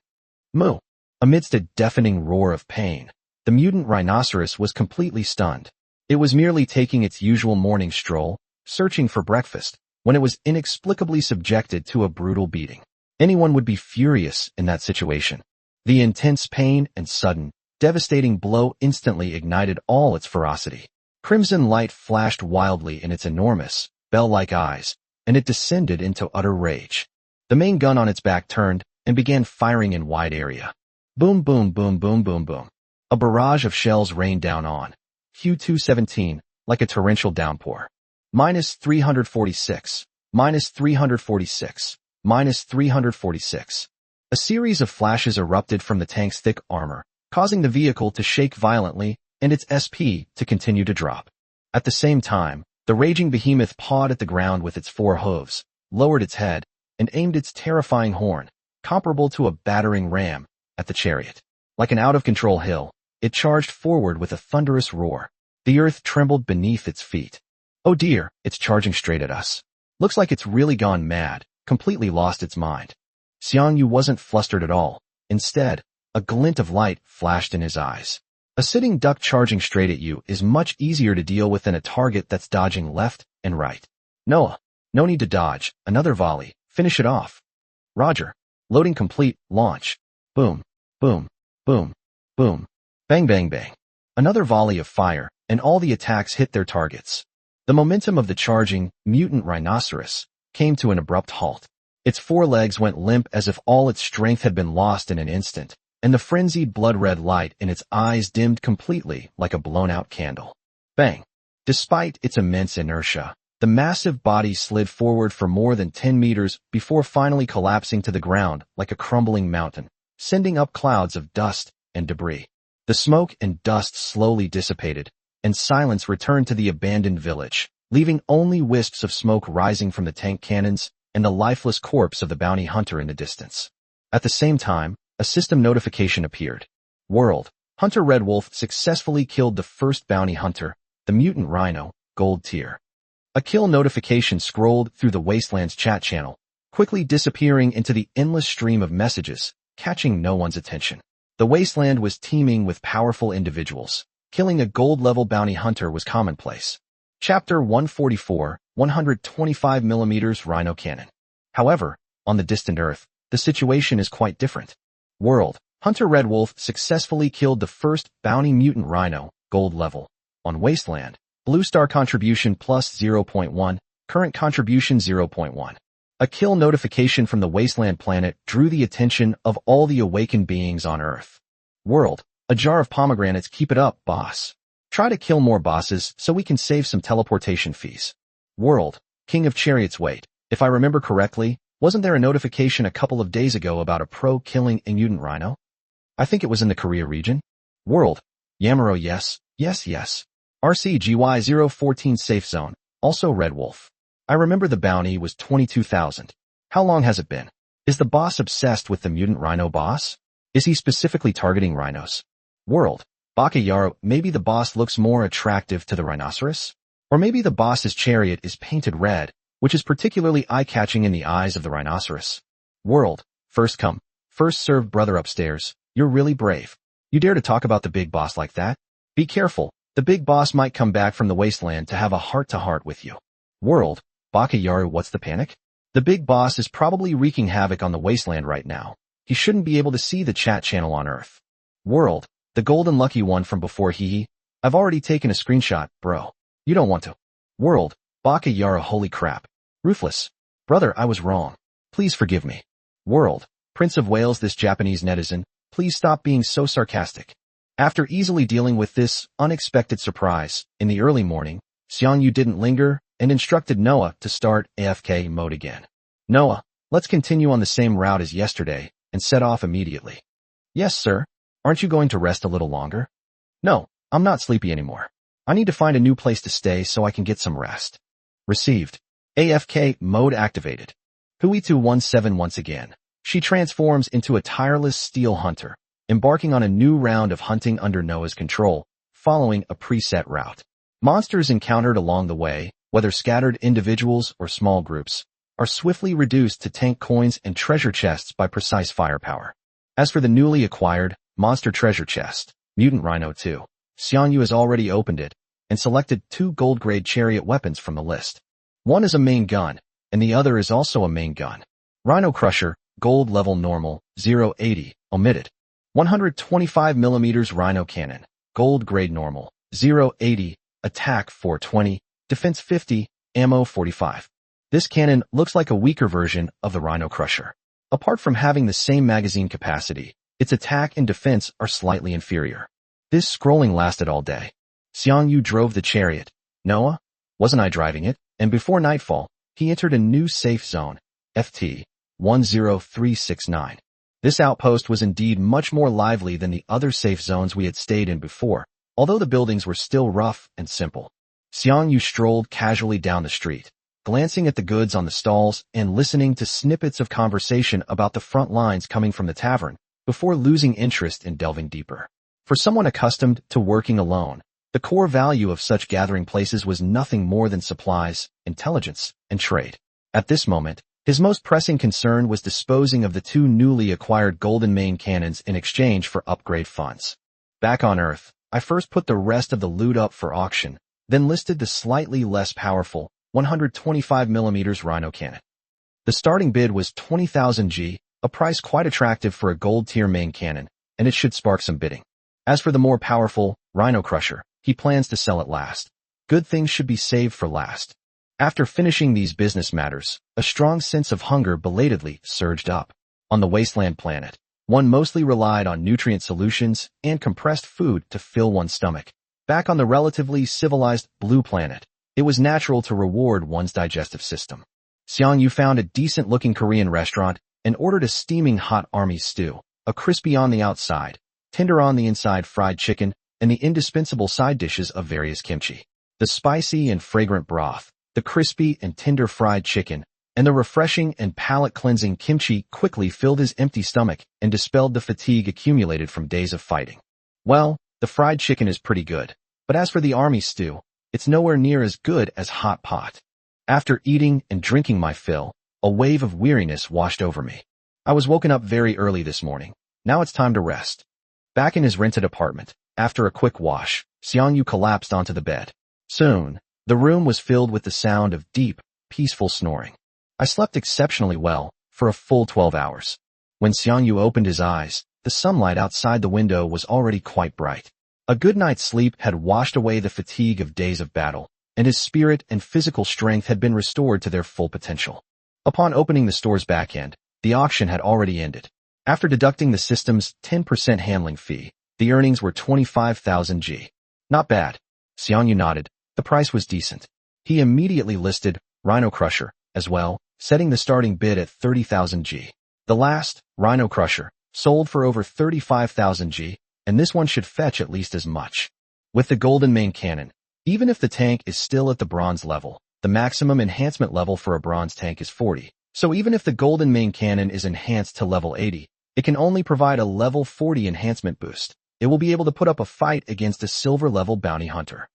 Moo. Amidst a deafening roar of pain, the mutant rhinoceros was completely stunned. It was merely taking its usual morning stroll, searching for breakfast, when it was inexplicably subjected to a brutal beating. Anyone would be furious in that situation. The intense pain and sudden, devastating blow instantly ignited all its ferocity. Crimson light flashed wildly in its enormous, bell-like eyes, and it descended into utter rage. The main gun on its back turned and began firing in wide area. Boom, boom, boom, boom, boom, boom. A barrage of shells rained down on Hu-17 like a torrential downpour. Minus 346, minus 346, minus 346. A series of flashes erupted from the tank's thick armor, causing the vehicle to shake violently and its SP to continue to drop. At the same time, the raging behemoth pawed at the ground with its 4 hooves, lowered its head, and aimed its terrifying horn, comparable to a battering ram, at the chariot. Like an out-of-control hill, it charged forward with a thunderous roar. The earth trembled beneath its feet. Oh dear, it's charging straight at us. Looks like it's really gone mad, completely lost its mind. Xiang Yu wasn't flustered at all. Instead, a glint of light flashed in his eyes. A sitting duck charging straight at you is much easier to deal with than a target that's dodging left and right. Noah, no need to dodge. Another volley. Finish it off. Roger. Loading complete. Launch. Boom, boom, boom, boom. Bang, bang, bang. Another volley of fire, and all the attacks hit their targets. The momentum of the charging, mutant rhinoceros came to an abrupt halt. Its 4 legs went limp as if all its strength had been lost in an instant, and the frenzied blood-red light in its eyes dimmed completely like a blown-out candle. Bang! Despite its immense inertia, the massive body slid forward for more than 10 meters before finally collapsing to the ground like a crumbling mountain, sending up clouds of dust and debris. The smoke and dust slowly dissipated, and silence returned to the abandoned village, leaving only wisps of smoke rising from the tank cannons and the lifeless corpse of the bounty hunter in the distance. At the same time, a system notification appeared. World, Hunter Red Wolf successfully killed the first bounty hunter, the mutant rhino, gold tier. A kill notification scrolled through the Wasteland's chat channel, quickly disappearing into the endless stream of messages, catching no one's attention. The Wasteland was teeming with powerful individuals. Killing a gold-level bounty hunter was commonplace. Chapter 144, 125mm Rhino Cannon. However, on the distant Earth, the situation is quite different. World, Hunter Red Wolf successfully killed the first bounty mutant rhino, gold level. On Wasteland, Blue Star contribution plus 0.1, current contribution 0.1. A kill notification from the wasteland planet drew the attention of all the awakened beings on Earth. World, a jar of pomegranates, keep it up, boss. Try to kill more bosses so we can save some teleportation fees. World, King of Chariots, wait, if I remember correctly, wasn't there a notification a couple of days ago about a pro killing a mutant rhino? I think it was in the Korea region. World, Yamaro, yes. RCGY 014 safe zone, also Red Wolf. I remember the bounty was 22,000. How long has it been? Is the boss obsessed with the mutant rhino boss? Is he specifically targeting rhinos? World, Bakayaro, maybe the boss looks more attractive to the rhinoceros? Or maybe the boss's chariot is painted red, which is particularly eye-catching in the eyes of the rhinoceros. World, first come, first served, brother upstairs. You're really brave. You dare to talk about the big boss like that? Be careful, the big boss might come back from the wasteland to have a heart-to-heart with you. World, Bakayaru, what's the panic? The big boss is probably wreaking havoc on the wasteland right now. He shouldn't be able to see the chat channel on Earth. World, the golden lucky one from before I've already taken a screenshot, bro. You don't want to. World, Bakayaru, holy crap. Ruthless. Brother, I was wrong. Please forgive me. World, Prince of Wales, this Japanese netizen, please stop being so sarcastic. After easily dealing with this unexpected surprise, in the early morning, Xiang Yu didn't linger and instructed Noah to start AFK mode again. Noah, let's continue on the same route as yesterday and set off immediately. Yes, sir. Aren't you going to rest a little longer? No, I'm not sleepy anymore. I need to find a new place to stay so I can get some rest. Received. AFK mode activated. Hui217 once again. She transforms into a tireless steel hunter, embarking on a new round of hunting under Noah's control, following a preset route. Monsters encountered along the way, whether scattered individuals or small groups, are swiftly reduced to tank coins and treasure chests by precise firepower. As for the newly acquired monster treasure chest, Mutant Rhino 2, Xiang Yu has already opened it and selected 2 gold-grade chariot weapons from the list. One is a main gun, and the other is also a main gun. Rhino Crusher, gold level normal, 080, omitted. 125mm Rhino Cannon, gold grade normal, 080, attack 420, defense 50, ammo 45. This cannon looks like a weaker version of the Rhino Crusher. Apart from having the same magazine capacity, its attack and defense are slightly inferior. This scrolling lasted all day. Xiang Yu drove the chariot. Noah? Wasn't I driving it? And before nightfall, he entered a new safe zone, FT 10369. This outpost was indeed much more lively than the other safe zones we had stayed in before, although the buildings were still rough and simple. Xiang Yu strolled casually down the street, glancing at the goods on the stalls and listening to snippets of conversation about the front lines coming from the tavern, before losing interest in delving deeper. For someone accustomed to working alone, the core value of such gathering places was nothing more than supplies, intelligence, and trade. At this moment, his most pressing concern was disposing of the 2 newly acquired golden main cannons in exchange for upgrade funds. Back on Earth, I first put the rest of the loot up for auction, then listed the slightly less powerful 125mm Rhino Cannon. The starting bid was 20,000 G, a price quite attractive for a gold tier main cannon, and it should spark some bidding. As for the more powerful Rhino Crusher, he plans to sell it last. Good things should be saved for last. After finishing these business matters, a strong sense of hunger belatedly surged up. On the wasteland planet, one mostly relied on nutrient solutions and compressed food to fill one's stomach. Back on the relatively civilized blue planet, it was natural to reward one's digestive system. Xiang Yu found a decent-looking Korean restaurant and ordered a steaming hot army stew, a crispy on the outside, tender on the inside fried chicken, and the indispensable side dishes of various kimchi. The spicy and fragrant broth, the crispy and tender fried chicken, and the refreshing and palate-cleansing kimchi quickly filled his empty stomach and dispelled the fatigue accumulated from days of fighting. Well, the fried chicken is pretty good, but as for the army stew, it's nowhere near as good as hot pot. After eating and drinking my fill, a wave of weariness washed over me. I was woken up very early this morning. Now it's time to rest. Back in his rented apartment, after a quick wash, Xiang Yu collapsed onto the bed. Soon, the room was filled with the sound of deep, peaceful snoring. I slept exceptionally well, for a full 12 hours. When Xiang Yu opened his eyes, the sunlight outside the window was already quite bright. A good night's sleep had washed away the fatigue of days of battle, and his spirit and physical strength had been restored to their full potential. Upon opening the store's backend, the auction had already ended. After deducting the system's 10% handling fee, the earnings were 25,000 G. Not bad. Xiang Yu nodded. The price was decent. He immediately listed Rhino Crusher as well, setting the starting bid at 30,000 G. The last, Rhino Crusher, sold for over 35,000 G, and this one should fetch at least as much. With the golden main cannon, even if the tank is still at the bronze level, the maximum enhancement level for a bronze tank is 40. So even if the golden main cannon is enhanced to level 80, it can only provide a level 40 enhancement boost. It will be able to put up a fight against a silver level bounty hunter.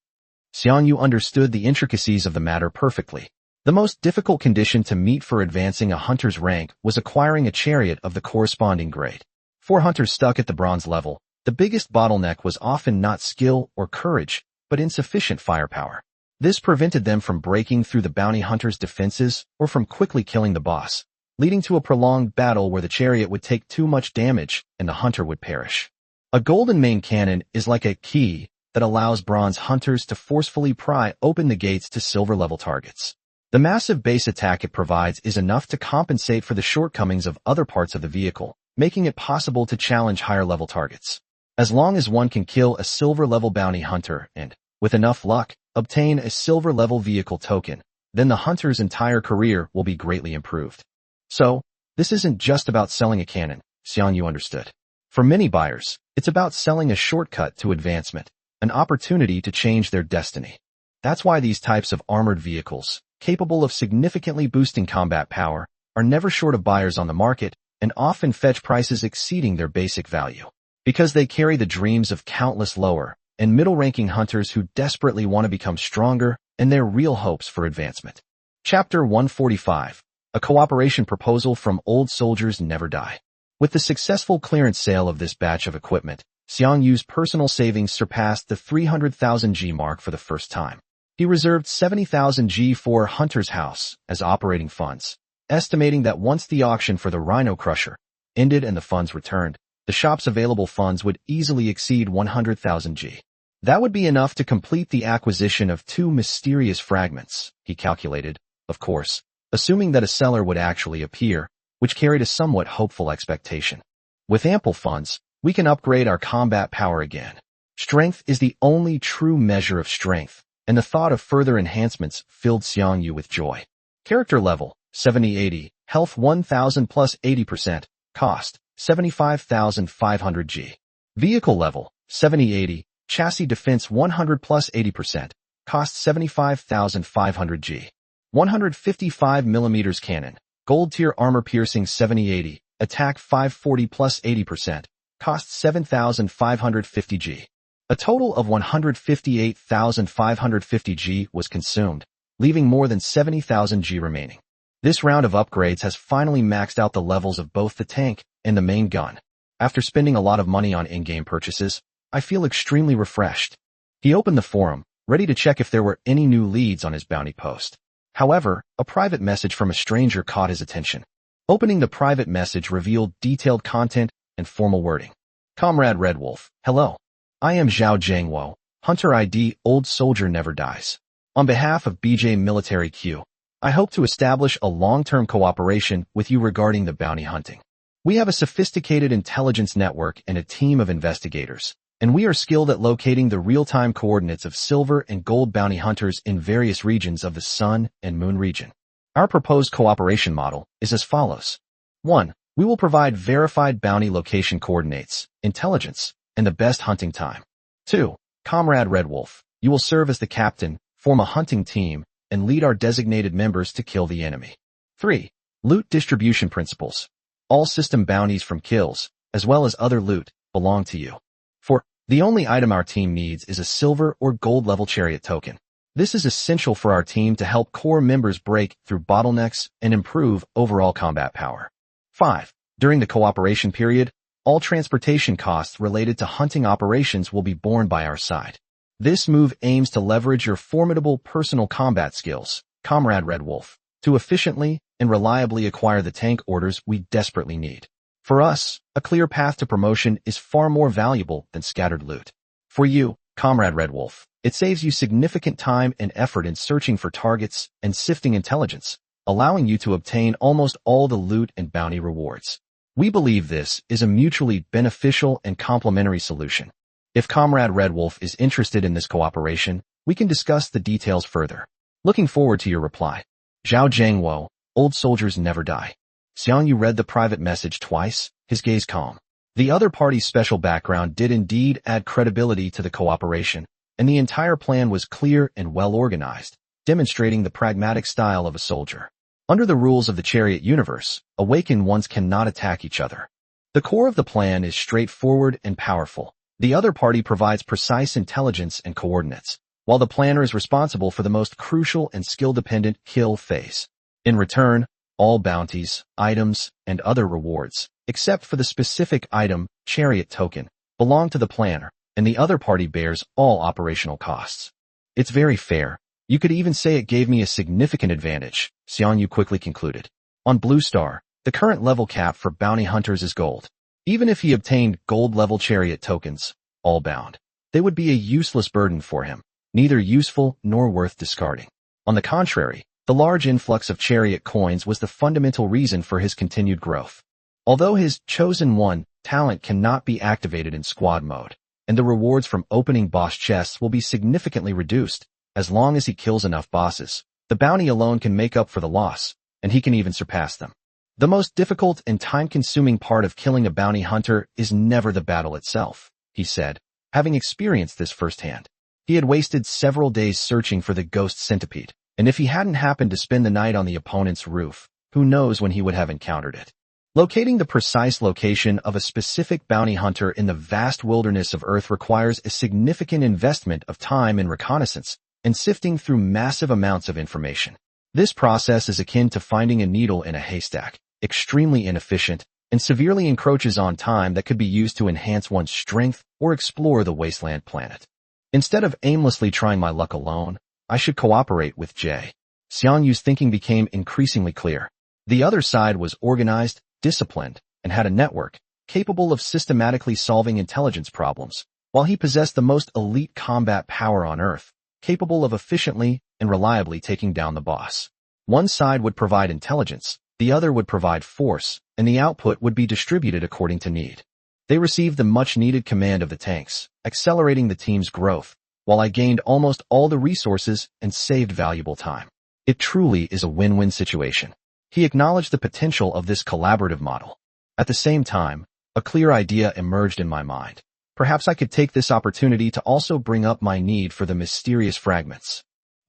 Xiang Yu understood the intricacies of the matter perfectly. The most difficult condition to meet for advancing a hunter's rank was acquiring a chariot of the corresponding grade. For hunters stuck at the bronze level, the biggest bottleneck was often not skill or courage, but insufficient firepower. This prevented them from breaking through the bounty hunter's defenses or from quickly killing the boss, leading to a prolonged battle where the chariot would take too much damage and the hunter would perish. A golden main cannon is like a key that allows bronze hunters to forcefully pry open the gates to silver-level targets. The massive base attack it provides is enough to compensate for the shortcomings of other parts of the vehicle, making it possible to challenge higher-level targets. As long as one can kill a silver-level bounty hunter and, with enough luck, obtain a silver-level vehicle token, then the hunter's entire career will be greatly improved. So, this isn't just about selling a cannon, Xiang Yu understood. For many buyers, it's about selling a shortcut to advancement, an opportunity to change their destiny. That's why these types of armored vehicles, capable of significantly boosting combat power, are never short of buyers on the market and often fetch prices exceeding their basic value. Because they carry the dreams of countless lower and middle-ranking hunters who desperately want to become stronger and their real hopes for advancement. Chapter 145. A cooperation proposal from Old Soldiers Never Die. With the successful clearance sale of this batch of equipment, Xiang Yu's personal savings surpassed the 300,000 G mark for the first time. He reserved 70,000 G for Hunter's House as operating funds, estimating that once the auction for the Rhino Crusher ended and the funds returned, the shop's available funds would easily exceed 100,000 G. That would be enough to complete the acquisition of 2 mysterious fragments, he calculated, of course, assuming that a seller would actually appear, which carried a somewhat hopeful expectation. With ample funds, we can upgrade our combat power again. Strength is the only true measure of strength, and the thought of further enhancements filled Xiang Yu with joy. Character level, 70-80, health 1000 plus 80%, cost, 75,500 G. Vehicle level, 70-80, chassis defense 100 plus 80%, cost 75,500 G. 155mm cannon, gold tier armor piercing 70-80, attack 540 plus 80%, cost 7,550 G. A total of 158,550 G was consumed, leaving more than 70,000 G remaining. This round of upgrades has finally maxed out the levels of both the tank and the main gun. After spending a lot of money on in-game purchases, I feel extremely refreshed. He opened the forum, ready to check if there were any new leads on his bounty post. However, a private message from a stranger caught his attention. Opening the private message revealed detailed content and formal wording. Comrade Red Wolf, hello. I am Zhao Jiangwo, Hunter ID Old Soldier Never Dies. On behalf of BJ Military Q, I hope to establish a long-term cooperation with you regarding the bounty hunting. We have a sophisticated intelligence network and a team of investigators, and we are skilled at locating the real-time coordinates of silver and gold bounty hunters in various regions of the Sun and Moon region. Our proposed cooperation model is as follows. 1. We will provide verified bounty location coordinates, intelligence, and the best hunting time. 2. Comrade Red Wolf, you will serve as the captain, form a hunting team, and lead our designated members to kill the enemy. 3. Loot distribution principles. All system bounties from kills, as well as other loot, belong to you. 4. The only item our team needs is a silver or gold level chariot token. This is essential for our team to help core members break through bottlenecks and improve overall combat power. 5. During the cooperation period, all transportation costs related to hunting operations will be borne by our side. This move aims to leverage your formidable personal combat skills, Comrade Red Wolf, to efficiently and reliably acquire the tank orders we desperately need. For us, a clear path to promotion is far more valuable than scattered loot. For you, Comrade Red Wolf, it saves you significant time and effort in searching for targets and sifting intelligence. allowing you to obtain almost all the loot and bounty rewards. We believe this is a mutually beneficial and complementary solution. If Comrade Red Wolf is interested in this cooperation, we can discuss the details further. Looking forward to your reply. Zhao Zhangwo, old soldiers never die. Xiang Yu read the private message twice, his gaze calm. The other party's special background did indeed add credibility to the cooperation, and the entire plan was clear and well organized, demonstrating the pragmatic style of a soldier. Under the rules of the Chariot universe, awakened ones cannot attack each other. The core of the plan is straightforward and powerful. The other party provides precise intelligence and coordinates, while the planner is responsible for the most crucial and skill-dependent kill phase. In return, all bounties, items, and other rewards, except for the specific item, Chariot token, belong to the planner, and the other party bears all operational costs. It's very fair. You could even say it gave me a significant advantage, Xiang Yu quickly concluded. On Blue Star, the current level cap for bounty hunters is gold. Even if he obtained gold-level Chariot tokens, all bound, they would be a useless burden for him, neither useful nor worth discarding. On the contrary, the large influx of Chariot coins was the fundamental reason for his continued growth. Although his Chosen One talent cannot be activated in squad mode, and the rewards from opening boss chests will be significantly reduced, as long as he kills enough bosses, the bounty alone can make up for the loss, and he can even surpass them. The most difficult and time-consuming part of killing a bounty hunter is never the battle itself, he said, having experienced this firsthand. He had wasted several days searching for the ghost centipede, and if he hadn't happened to spend the night on the opponent's roof, who knows when he would have encountered it. Locating the precise location of a specific bounty hunter in the vast wilderness of Earth requires a significant investment of time and reconnaissance, and sifting through massive amounts of information. This process is akin to finding a needle in a haystack, extremely inefficient, and severely encroaches on time that could be used to enhance one's strength or explore the wasteland planet. Instead of aimlessly trying my luck alone, I should cooperate with Jay. Xiang Yu's thinking became increasingly clear. The other side was organized, disciplined, and had a network capable of systematically solving intelligence problems, while he possessed the most elite combat power on Earth, capable of efficiently and reliably taking down the boss. One side would provide intelligence, the other would provide force, and the output would be distributed according to need. They received the much-needed command of the tanks, accelerating the team's growth, while I gained almost all the resources and saved valuable time. It truly is a win-win situation. He acknowledged the potential of this collaborative model. At the same time, a clear idea emerged in my mind. Perhaps I could take this opportunity to also bring up my need for the mysterious fragments.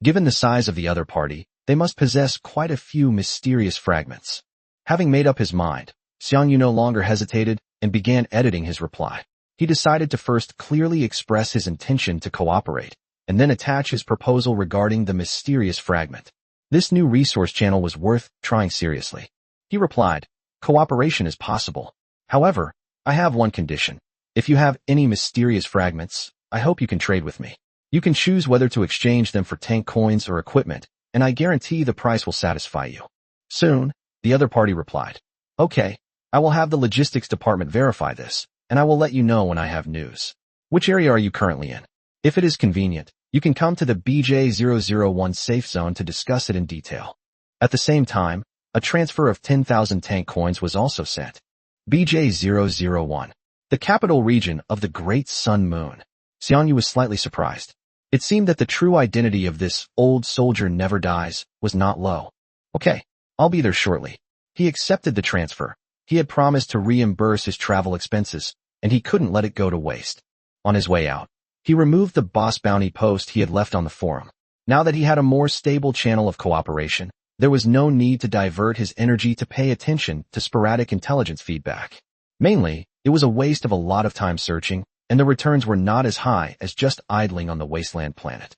Given the size of the other party, they must possess quite a few mysterious fragments. Having made up his mind, Xiang Yu no longer hesitated and began editing his reply. He decided to first clearly express his intention to cooperate, and then attach his proposal regarding the mysterious fragment. This new resource channel was worth trying seriously. He replied, "Cooperation is possible. However, I have one condition. If you have any mysterious fragments, I hope you can trade with me. You can choose whether to exchange them for tank coins or equipment, and I guarantee the price will satisfy you." Soon, the other party replied, "Okay, I will have the logistics department verify this, and I will let you know when I have news. Which area are you currently in? If it is convenient, you can come to the BJ001 safe zone to discuss it in detail." At the same time, a transfer of 10,000 tank coins was also sent. BJ001, the capital region of the Great Sun Moon. Xiang Yu was slightly surprised. It seemed that the true identity of this old soldier never dies was not low. "Okay, I'll be there shortly." He accepted the transfer. He had promised to reimburse his travel expenses, and he couldn't let it go to waste. On his way out, he removed the boss bounty post he had left on the forum. Now that he had a more stable channel of cooperation, there was no need to divert his energy to pay attention to sporadic intelligence feedback. Mainly, it was a waste of a lot of time searching, and the returns were not as high as just idling on the wasteland planet.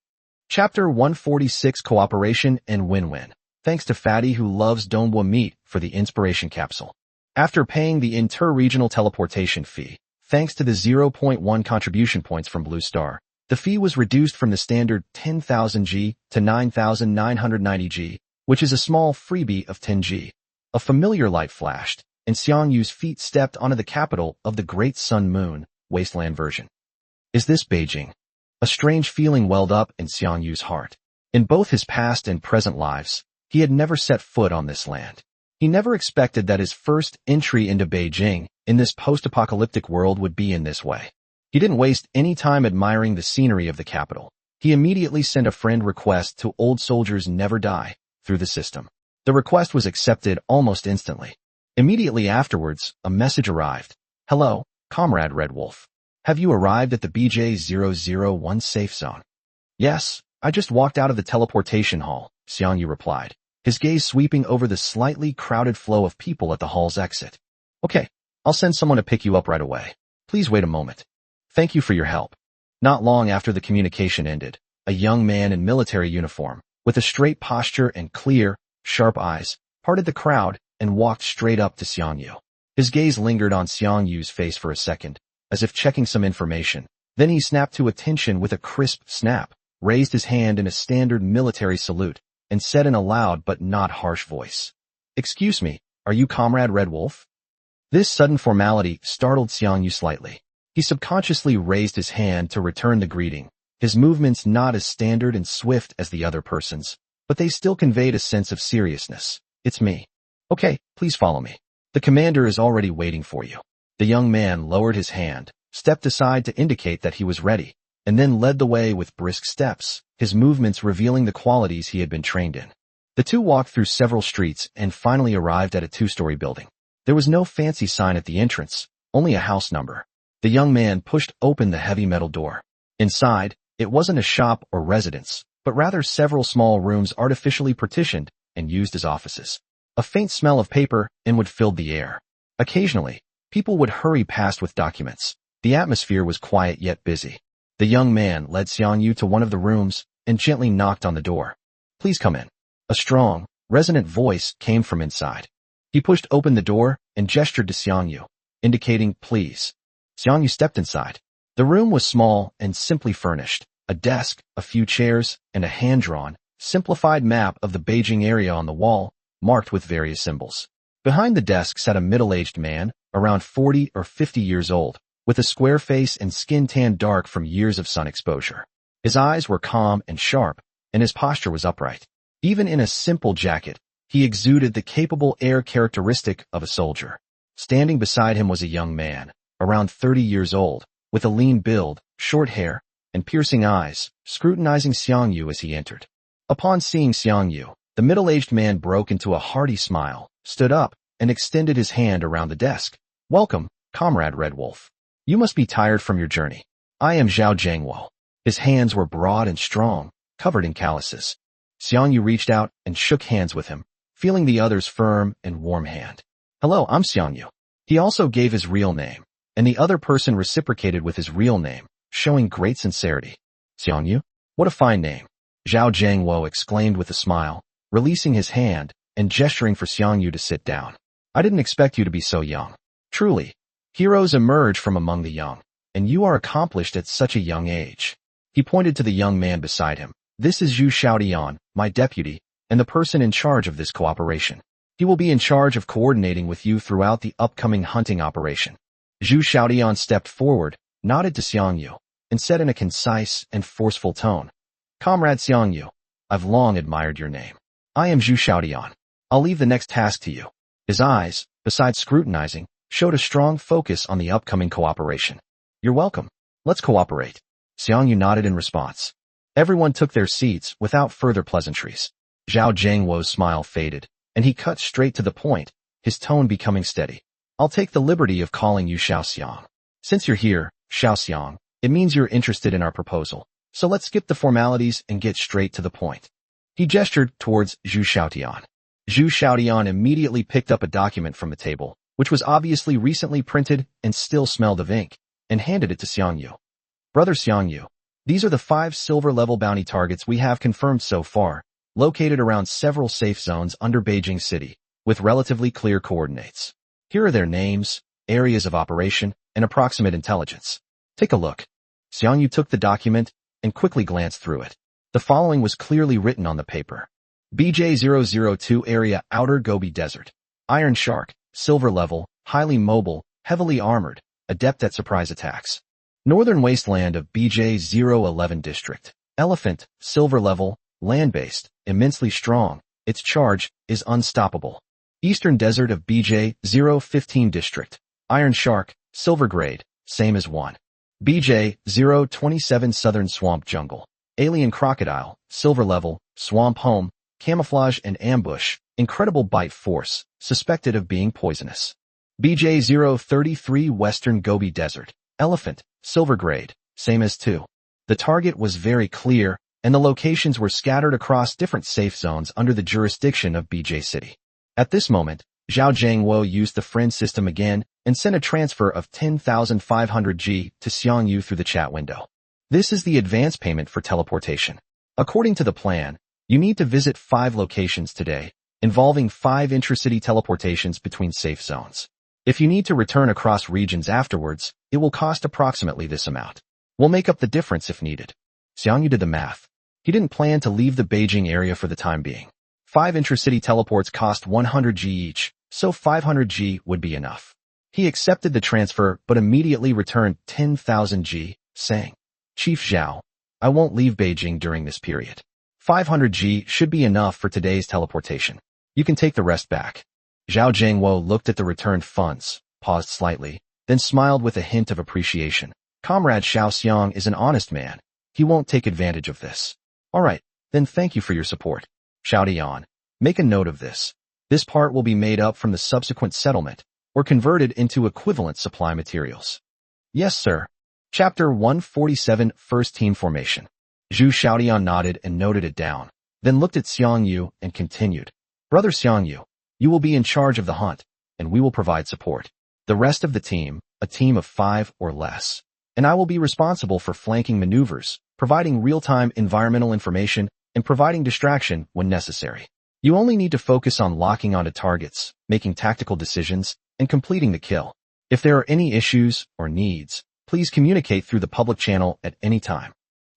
Chapter 146 Cooperation and Win-Win. Thanks to Fatty who loves Donghua meat for the inspiration capsule. After paying the inter-regional teleportation fee, thanks to the 0.1 contribution points from Blue Star, the fee was reduced from the standard 10,000 G to 9,990 G, which is a small freebie of 10 G. A familiar light flashed, and Xiang Yu's feet stepped onto the capital of the Great Sun Moon, Wasteland version. Is this Beijing? A strange feeling welled up in Xiang Yu's heart. In both his past and present lives, He had never set foot on this land. He never expected that his first entry into Beijing in this post-apocalyptic world would be in this way. He didn't waste any time admiring the scenery of the capital. He immediately sent a friend request to Old Soldiers Never Die through the system. The request was accepted almost instantly. Immediately afterwards, a message arrived. Hello, Comrade Red Wolf. Have you arrived at the BJ-001 safe zone? Yes, I just walked out of the teleportation hall, Xiang Yu replied, his gaze sweeping over the slightly crowded flow of people at the hall's exit. Okay, I'll send someone to pick you up right away. Please wait a moment. Thank you for your help. Not long after the communication ended, a young man in military uniform, with a straight posture and clear, sharp eyes, parted the crowd and walked straight up to Xiang Yu. His gaze lingered on Xiang Yu's face for a second, as if checking some information. Then he snapped to attention with a crisp snap, raised his hand in a standard military salute, and said in a loud but not harsh voice, Excuse me, are you Comrade Red Wolf? This sudden formality startled Xiang Yu slightly. He subconsciously raised his hand to return the greeting, his movements not as standard and swift as the other person's, but they still conveyed a sense of seriousness. It's me. Okay, please follow me. The commander is already waiting for you. The young man lowered his hand, stepped aside to indicate that he was ready, and then led the way with brisk steps, his movements revealing the qualities he had been trained in. The two walked through several streets and finally arrived at a two-story building. There was no fancy sign at the entrance, only a house number. The young man pushed open the heavy metal door. Inside, it wasn't a shop or residence, but rather several small rooms artificially partitioned and used as offices. A faint smell of paper and wood filled the air. Occasionally, people would hurry past with documents. The atmosphere was quiet yet busy. The young man led Xiang Yu to one of the rooms and gently knocked on the door. Please come in. A strong, resonant voice came from inside. He pushed open the door and gestured to Xiang Yu, indicating please. Xiang Yu stepped inside. The room was small and simply furnished. A desk, a few chairs, and a hand-drawn, simplified map of the Beijing area on the wall, marked with various symbols. Behind the desk sat a middle-aged man, around 40 or 50 years old, with a square face and skin tanned dark from years of sun exposure. His eyes were calm and sharp, and his posture was upright. Even in a simple jacket, he exuded the capable air characteristic of a soldier. Standing beside him was a young man, around 30 years old, with a lean build, short hair, and piercing eyes, scrutinizing Xiang Yu as he entered. Upon seeing Xiang Yu, the middle-aged man broke into a hearty smile, stood up, and extended his hand around the desk. Welcome, Comrade Red Wolf. You must be tired from your journey. I am Zhao Jiangwo. His hands were broad and strong, covered in calluses. Xiang Yu reached out and shook hands with him, feeling the other's firm and warm hand. Hello, I'm Xiang Yu. He also gave his real name, and the other person reciprocated with his real name, showing great sincerity. Xiang Yu? What a fine name. Zhao Jiangwo exclaimed with a smile, releasing his hand and gesturing for Xiang Yu to sit down. I didn't expect you to be so young. Truly, heroes emerge from among the young, and you are accomplished at such a young age. He pointed to the young man beside him. This is Zhu Xiaodian, my deputy, and the person in charge of this cooperation. He will be in charge of coordinating with you throughout the upcoming hunting operation. Zhu Xiaodian stepped forward, nodded to Xiang Yu, and said in a concise and forceful tone, Comrade Xiang Yu, I've long admired your name. I am Zhu Xiaodian. I'll leave the next task to you. His eyes, besides scrutinizing, showed a strong focus on the upcoming cooperation. You're welcome. Let's cooperate. Xiang Yu nodded in response. Everyone took their seats without further pleasantries. Zhao Jiangwo's smile faded, and he cut straight to the point, his tone becoming steady. I'll take the liberty of calling you Xiao Xiang. Since you're here, Xiao Xiang, it means you're interested in our proposal. So let's skip the formalities and get straight to the point. He gestured towards Zhu Xiaodian. Zhu Xiaodian immediately picked up a document from the table, which was obviously recently printed and still smelled of ink, and handed it to Xiang Yu. Brother Xiang Yu, these are the 5 silver-level bounty targets we have confirmed so far, located around several safe zones under Beijing City, with relatively clear coordinates. Here are their names, areas of operation, and approximate intelligence. Take a look. Xiang Yu took the document and quickly glanced through it. The following was clearly written on the paper. BJ-002 area Outer Gobi Desert. Iron Shark, silver level, highly mobile, heavily armored, adept at surprise attacks. Northern wasteland of BJ-011 district. Elephant, silver level, land-based, immensely strong, Its charge is unstoppable. Eastern Desert of BJ-015 District. Iron Shark, Silver Grade, same as 1. BJ-027 Southern Swamp Jungle. Alien Crocodile, Silver Level, Swamp Home, Camouflage and Ambush, Incredible Bite Force, suspected of being poisonous. BJ-033 Western Gobi Desert. Elephant, Silver Grade, same as 2. The target was very clear, and the locations were scattered across different safe zones under the jurisdiction of BJ City. At this moment, Zhao Jiangwo used the friend system again and sent a transfer of 10,500 G to Xiang Yu through the chat window. This is the advance payment for teleportation. According to the plan, you need to visit 5 locations today, involving 5 intracity teleportations between safe zones. If you need to return across regions afterwards, it will cost approximately this amount. We'll make up the difference if needed. Xiang Yu did the math. He didn't plan to leave the Beijing area for the time being. 5 intracity teleports cost 100 G each, so 500 G would be enough. He accepted the transfer but immediately returned 10,000 G, saying, Chief Zhao, I won't leave Beijing during this period. 500 G should be enough for today's teleportation. You can take the rest back. Zhao Jiangwo looked at the returned funds, paused slightly, then smiled with a hint of appreciation. Comrade Xiao Xiang is an honest man. He won't take advantage of this. All right, then thank you for your support. Xiao Dian, make a note of this. This part will be made up from the subsequent settlement, or converted into equivalent supply materials. Yes, sir. Chapter 147, First Team Formation. Zhu Xiaodian nodded and noted it down, then looked at Xiang Yu and continued. Brother Xiang Yu, you will be in charge of the hunt, and we will provide support. The rest of the team, a team of 5 or less, and I will be responsible for flanking maneuvers, providing real-time environmental information, and providing distraction when necessary. You only need to focus on locking onto targets, making tactical decisions, and completing the kill. If there are any issues or needs, please communicate through the public channel at any time.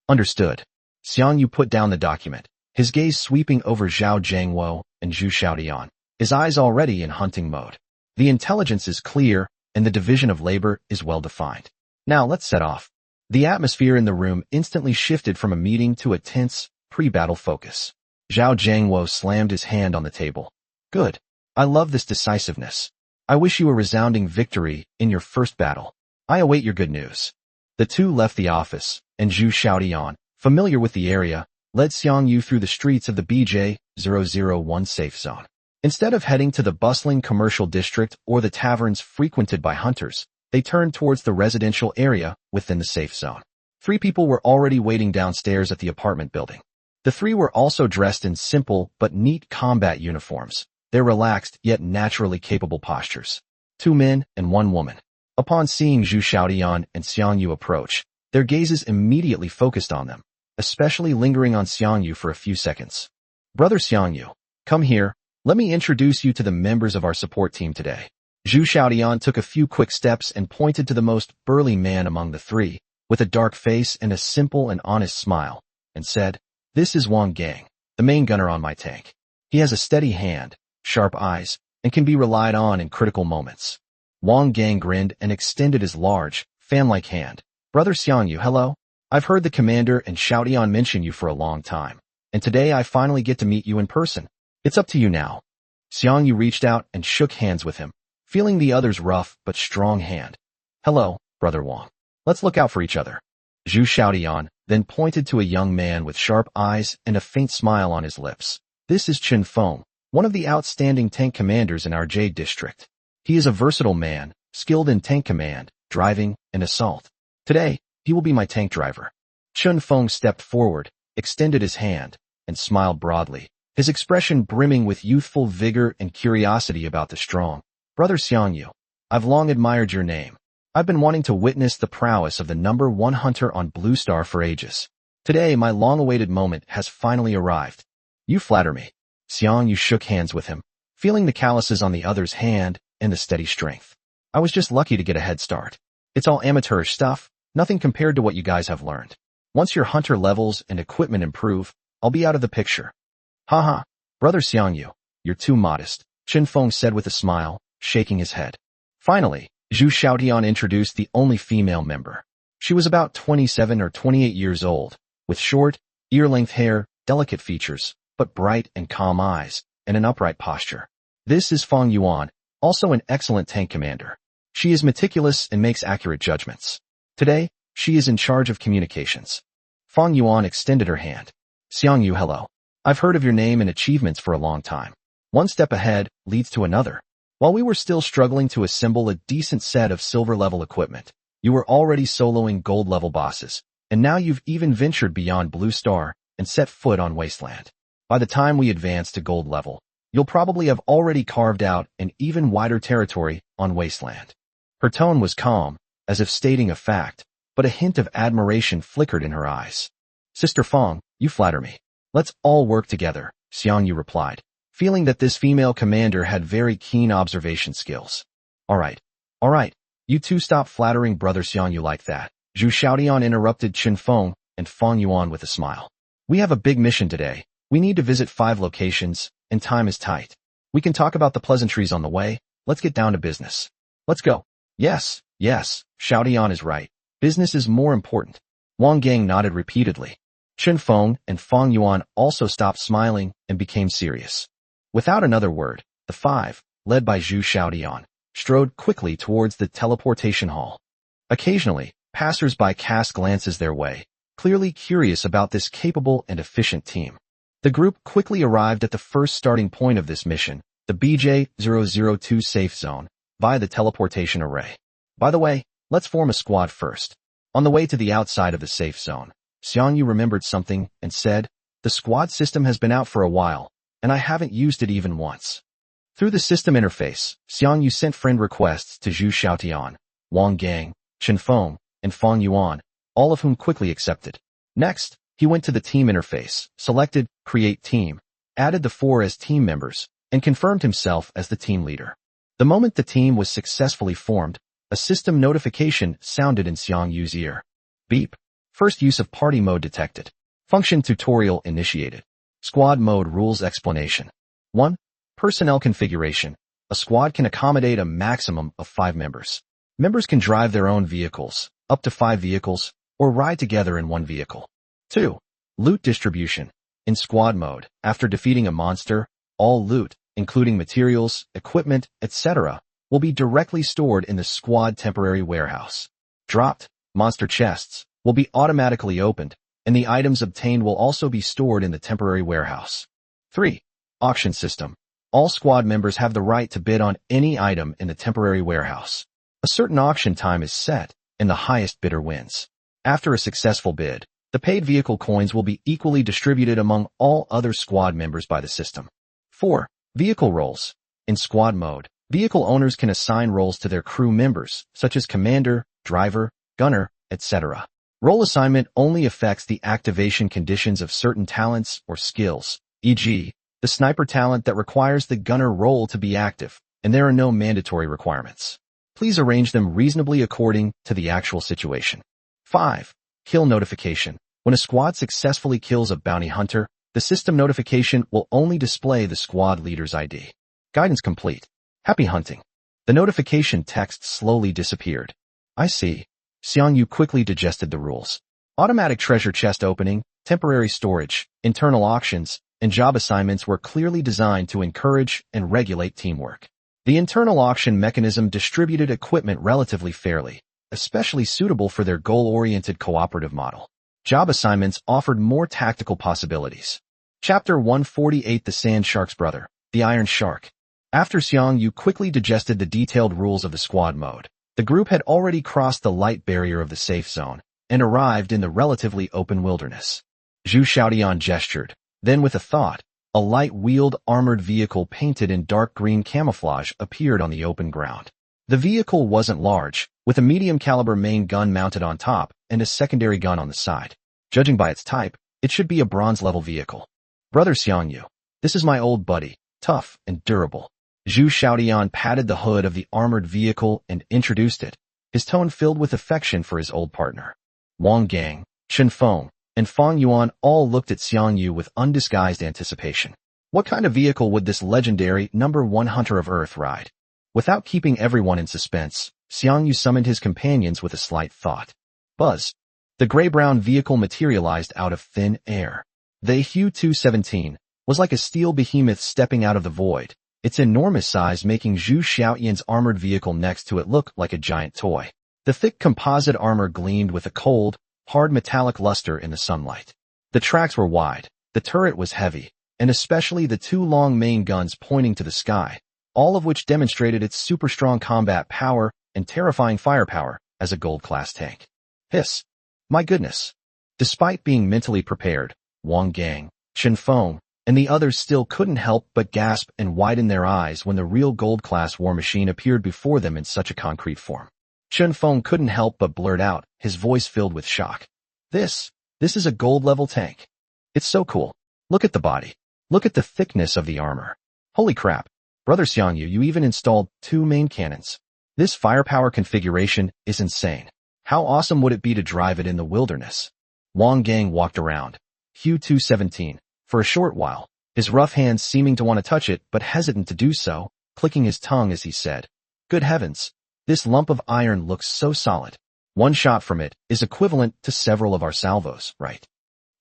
Understood. Xiang Yu put down the document, his gaze sweeping over Zhao Jiangwo and Zhu Xiaodian, his eyes already in hunting mode. The intelligence is clear, and the division of labor is well defined. Now let's set off. The atmosphere in the room instantly shifted from a meeting to a tense, pre-battle focus. Zhao Jiangwo slammed his hand on the table. Good. I love this decisiveness. I wish you a resounding victory in your first battle. I await your good news. The two left the office, and Zhu Xiaodian, familiar with the area, led Xiang Yu through the streets of the BJ-001 safe zone. Instead of heading to the bustling commercial district or the taverns frequented by hunters, they turned towards the residential area within the safe zone. 3 people were already waiting downstairs at the apartment building. The 3 were also dressed in simple but neat combat uniforms, their relaxed yet naturally capable postures. 2 men and 1 woman. Upon seeing Zhu Xiaodian and Xiang Yu approach, their gazes immediately focused on them, especially lingering on Xiang Yu for a few seconds. Brother Xiang Yu, come here, let me introduce you to the members of our support team today. Zhu Xiaodian took a few quick steps and pointed to the most burly man among the 3, with a dark face and a simple and honest smile, and said, This is Wang Gang, the main gunner on my tank. He has a steady hand, sharp eyes, and can be relied on in critical moments. Wang Gang grinned and extended his large, fan-like hand. Brother Xiang Yu, hello. I've heard the commander and Xiaodian mention you for a long time, and today I finally get to meet you in person. It's up to you now. Xiang Yu reached out and shook hands with him, feeling the other's rough but strong hand. Hello, Brother Wang. Let's look out for each other. Zhu Xiaodian then pointed to a young man with sharp eyes and a faint smile on his lips. This is Chen Feng, one of the outstanding tank commanders in our Jade district. He is a versatile man, skilled in tank command, driving, and assault. Today, he will be my tank driver. Chen Feng stepped forward, extended his hand, and smiled broadly, his expression brimming with youthful vigor and curiosity about the strong. Brother Xiang Yu, I've long admired your name. I've been wanting to witness the prowess of the #1 hunter on Blue Star for ages. Today, my long-awaited moment has finally arrived. You flatter me. Xiang Yu shook hands with him, feeling the calluses on the other's hand and the steady strength. I was just lucky to get a head start. It's all amateurish stuff, nothing compared to what you guys have learned. Once your hunter levels and equipment improve, I'll be out of the picture. Haha, Brother Xiang Yu, you're too modest, Chen Feng said with a smile, shaking his head. Finally, Zhu Xiaodian introduced the only female member. She was about 27 or 28 years old, with short, ear-length hair, delicate features, but bright and calm eyes, and an upright posture. This is Fang Yuan, also an excellent tank commander. She is meticulous and makes accurate judgments. Today, she is in charge of communications. Fang Yuan extended her hand. Xiang Yu, hello. I've heard of your name and achievements for a long time. One step ahead leads to another. While we were still struggling to assemble a decent set of silver-level equipment, you were already soloing gold-level bosses, and now you've even ventured beyond Blue Star and set foot on Wasteland. By the time we advance to gold level, you'll probably have already carved out an even wider territory on Wasteland. Her tone was calm, as if stating a fact, but a hint of admiration flickered in her eyes. Sister Fang, you flatter me. Let's all work together, Xiang Yu replied, feeling that this female commander had very keen observation skills. All right. You two stop flattering brother Xiang Yu like that. Zhu Xiaodian interrupted Qin Feng and Fang Yuan with a smile. We have a big mission today. We need to visit 5 locations, and time is tight. We can talk about the pleasantries on the way. Let's get down to business. Let's go. Yes, Xiaodian is right. Business is more important. Wang Gang nodded repeatedly. Qin Feng and Fang Yuan also stopped smiling and became serious. Without another word, the 5, led by Zhu Xiaodian, strode quickly towards the teleportation hall. Occasionally, passers-by cast glances their way, clearly curious about this capable and efficient team. The group quickly arrived at the first starting point of this mission, the BJ-002 safe zone, via the teleportation array. By the way, let's form a squad first. On the way to the outside of the safe zone, Xiang Yu remembered something and said, the squad system has been out for a while, and I haven't used it even once. Through the system interface, Xiang Yu sent friend requests to Zhu Xiaotian, Wang Gang, Qin Feng, and Fang Yuan, all of whom quickly accepted. Next, he went to the team interface, selected Create Team, added the 4 as team members, and confirmed himself as the team leader. The moment the team was successfully formed, a system notification sounded in Xiang Yu's ear. Beep. First use of party mode detected. Function tutorial initiated. Squad mode rules explanation. 1. Personnel configuration. A squad can accommodate a maximum of 5 members. Members can drive their own vehicles, up to 5 vehicles, or ride together in one vehicle. 2. Loot distribution. In squad mode, after defeating a monster, all loot, including materials, equipment, etc., will be directly stored in the squad temporary warehouse. Dropped monster chests will be automatically opened, and the items obtained will also be stored in the temporary warehouse. 3. Auction system. All squad members have the right to bid on any item in the temporary warehouse. A certain auction time is set, and the highest bidder wins. After a successful bid, the paid vehicle coins will be equally distributed among all other squad members by the system. 4. Vehicle roles. In squad mode, vehicle owners can assign roles to their crew members, such as commander, driver, gunner, etc. Role assignment only affects the activation conditions of certain talents or skills, e.g., the sniper talent that requires the gunner role to be active, and there are no mandatory requirements. Please arrange them reasonably according to the actual situation. 5. Kill notification. When a squad successfully kills a bounty hunter, the system notification will only display the squad leader's ID. Guidance complete. Happy hunting. The notification text slowly disappeared. I see. Xiang Yu quickly digested the rules. Automatic treasure chest opening, temporary storage, internal auctions, and job assignments were clearly designed to encourage and regulate teamwork. The internal auction mechanism distributed equipment relatively fairly, especially suitable for their goal-oriented cooperative model. Job assignments offered more tactical possibilities. Chapter 148 The Sand Shark's Brother, the Iron Shark. After Xiang Yu quickly digested the detailed rules of the squad mode, the group had already crossed the light barrier of the safe zone and arrived in the relatively open wilderness. Zhu Xiaodian gestured. Then with a thought, a light-wheeled armored vehicle painted in dark green camouflage appeared on the open ground. The vehicle wasn't large, with a medium-caliber main gun mounted on top and a secondary gun on the side. Judging by its type, it should be a bronze-level vehicle. Brother Xiang Yu, this is my old buddy, tough and durable. Zhu Xiaodian patted the hood of the armored vehicle and introduced it, his tone filled with affection for his old partner. Wang Gang, Qin Feng, and Fang Yuan all looked at Xiang Yu with undisguised anticipation. What kind of vehicle would this legendary #1 hunter of Earth ride? Without keeping everyone in suspense, Xiang Yu summoned his companions with a slight thought. Buzz. The gray-brown vehicle materialized out of thin air. The Hu-217, was like a steel behemoth stepping out of the void, its enormous size making Zhu Xiaoyan's armored vehicle next to it look like a giant toy. The thick composite armor gleamed with a cold, hard metallic luster in the sunlight. The tracks were wide, the turret was heavy, and especially the two long main guns pointing to the sky, all of which demonstrated its super strong combat power and terrifying firepower as a gold-class tank. Hiss! My goodness! Despite being mentally prepared, Wang Gang, Chen Feng, and the others still couldn't help but gasp and widen their eyes when the real gold-class war machine appeared before them in such a concrete form. Chen Feng couldn't help but blurt out, his voice filled with shock. This is a gold-level tank. It's so cool. Look at the body. Look at the thickness of the armor. Holy crap. Brother Xiang Yu, you even installed 2 main cannons. This firepower configuration is insane. How awesome would it be to drive it in the wilderness? Wang Gang walked around Hu 217 for a short while, his rough hands seeming to want to touch it but hesitant to do so, clicking his tongue as he said, "Good heavens, this lump of iron looks so solid. One shot from it is equivalent to several of our salvos, right?"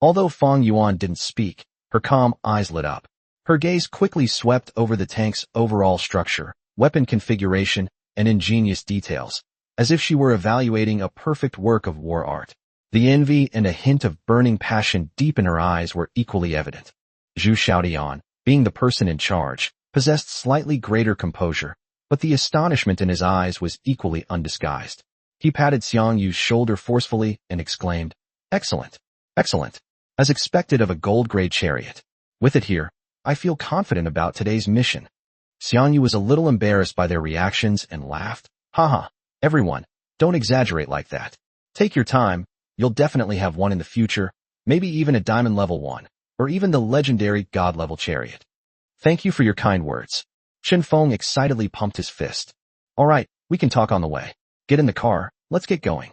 Although Feng Yuan didn't speak, her calm eyes lit up. Her gaze quickly swept over the tank's overall structure, weapon configuration, and ingenious details, as if she were evaluating a perfect work of war art. The envy and a hint of burning passion deep in her eyes were equally evident. Zhu Xiaoyan, being the person in charge, possessed slightly greater composure, but the astonishment in his eyes was equally undisguised. He patted Xiang Yu's shoulder forcefully and exclaimed, "Excellent, excellent, as expected of a gold-grade chariot. With it here, I feel confident about today's mission." Xiang Yu was a little embarrassed by their reactions and laughed. "Haha, everyone, don't exaggerate like that. Take your time. You'll definitely have one in the future, maybe even a diamond level one, or even the legendary god level chariot." "Thank you for your kind words." Chen Feng excitedly pumped his fist. "All right, we can talk on the way. Get in the car, let's get going."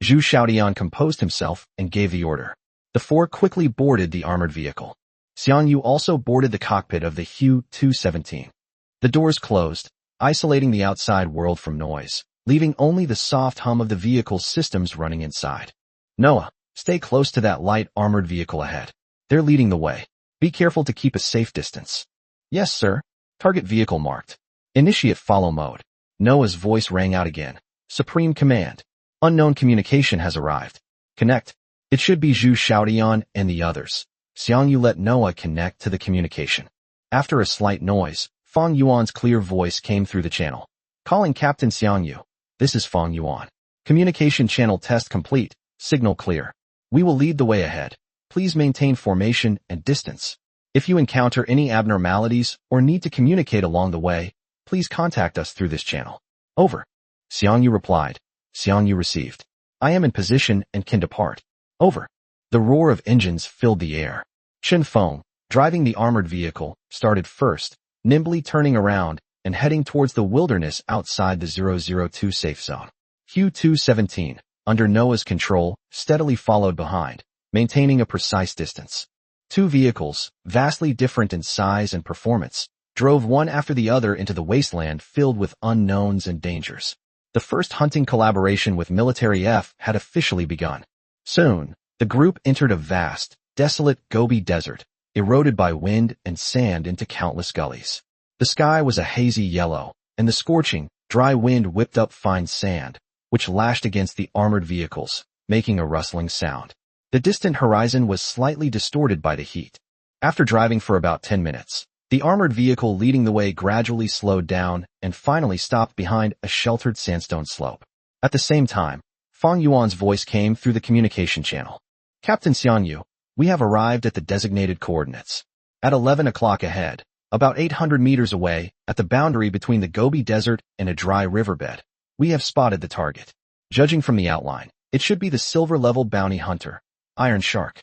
Zhu Xiaoyan composed himself and gave the order. The 4 quickly boarded the armored vehicle. Xiang Yu also boarded the cockpit of the Hu 217. The doors closed, isolating the outside world from noise, leaving only the soft hum of the vehicle's systems running inside. "Noah, stay close to that light armored vehicle ahead. They're leading the way. Be careful to keep a safe distance." "Yes, sir." Target vehicle marked. Initiate follow mode. Noah's voice rang out again. "Supreme command. Unknown communication has arrived. Connect." It should be Zhu Xiaoyan and the others. Xiang Yu let Noah connect to the communication. After a slight noise, Feng Yuan's clear voice came through the channel. "Calling Captain Xiang Yu. This is Feng Yuan. Communication channel test complete. Signal clear. We will lead the way ahead. Please maintain formation and distance. If you encounter any abnormalities or need to communicate along the way, please contact us through this channel. Over." Xiang Yu replied. Xiang Yu received. "I am in position and can depart. Over." The roar of engines filled the air. Chen Feng, driving the armored vehicle, started first, nimbly turning around and heading towards the wilderness outside the 002 safe zone. Hu 217, under Noah's control, steadily followed behind, maintaining a precise distance. 2 vehicles, vastly different in size and performance, drove one after the other into the wasteland filled with unknowns and dangers. The first hunting collaboration with Military F had officially begun. Soon, the group entered a vast, desolate Gobi desert, eroded by wind and sand into countless gullies. The sky was a hazy yellow, and the scorching, dry wind whipped up fine sand, which lashed against the armored vehicles, making a rustling sound. The distant horizon was slightly distorted by the heat. After driving for about 10 minutes, the armored vehicle leading the way gradually slowed down and finally stopped behind a sheltered sandstone slope. At the same time, Feng Yuan's voice came through the communication channel. "Captain Xiang Yu, we have arrived at the designated coordinates. At 11 o'clock ahead, about 800 meters away, at the boundary between the Gobi Desert and a dry riverbed, we have spotted the target. Judging from the outline, it should be the silver-level bounty hunter, Iron Shark."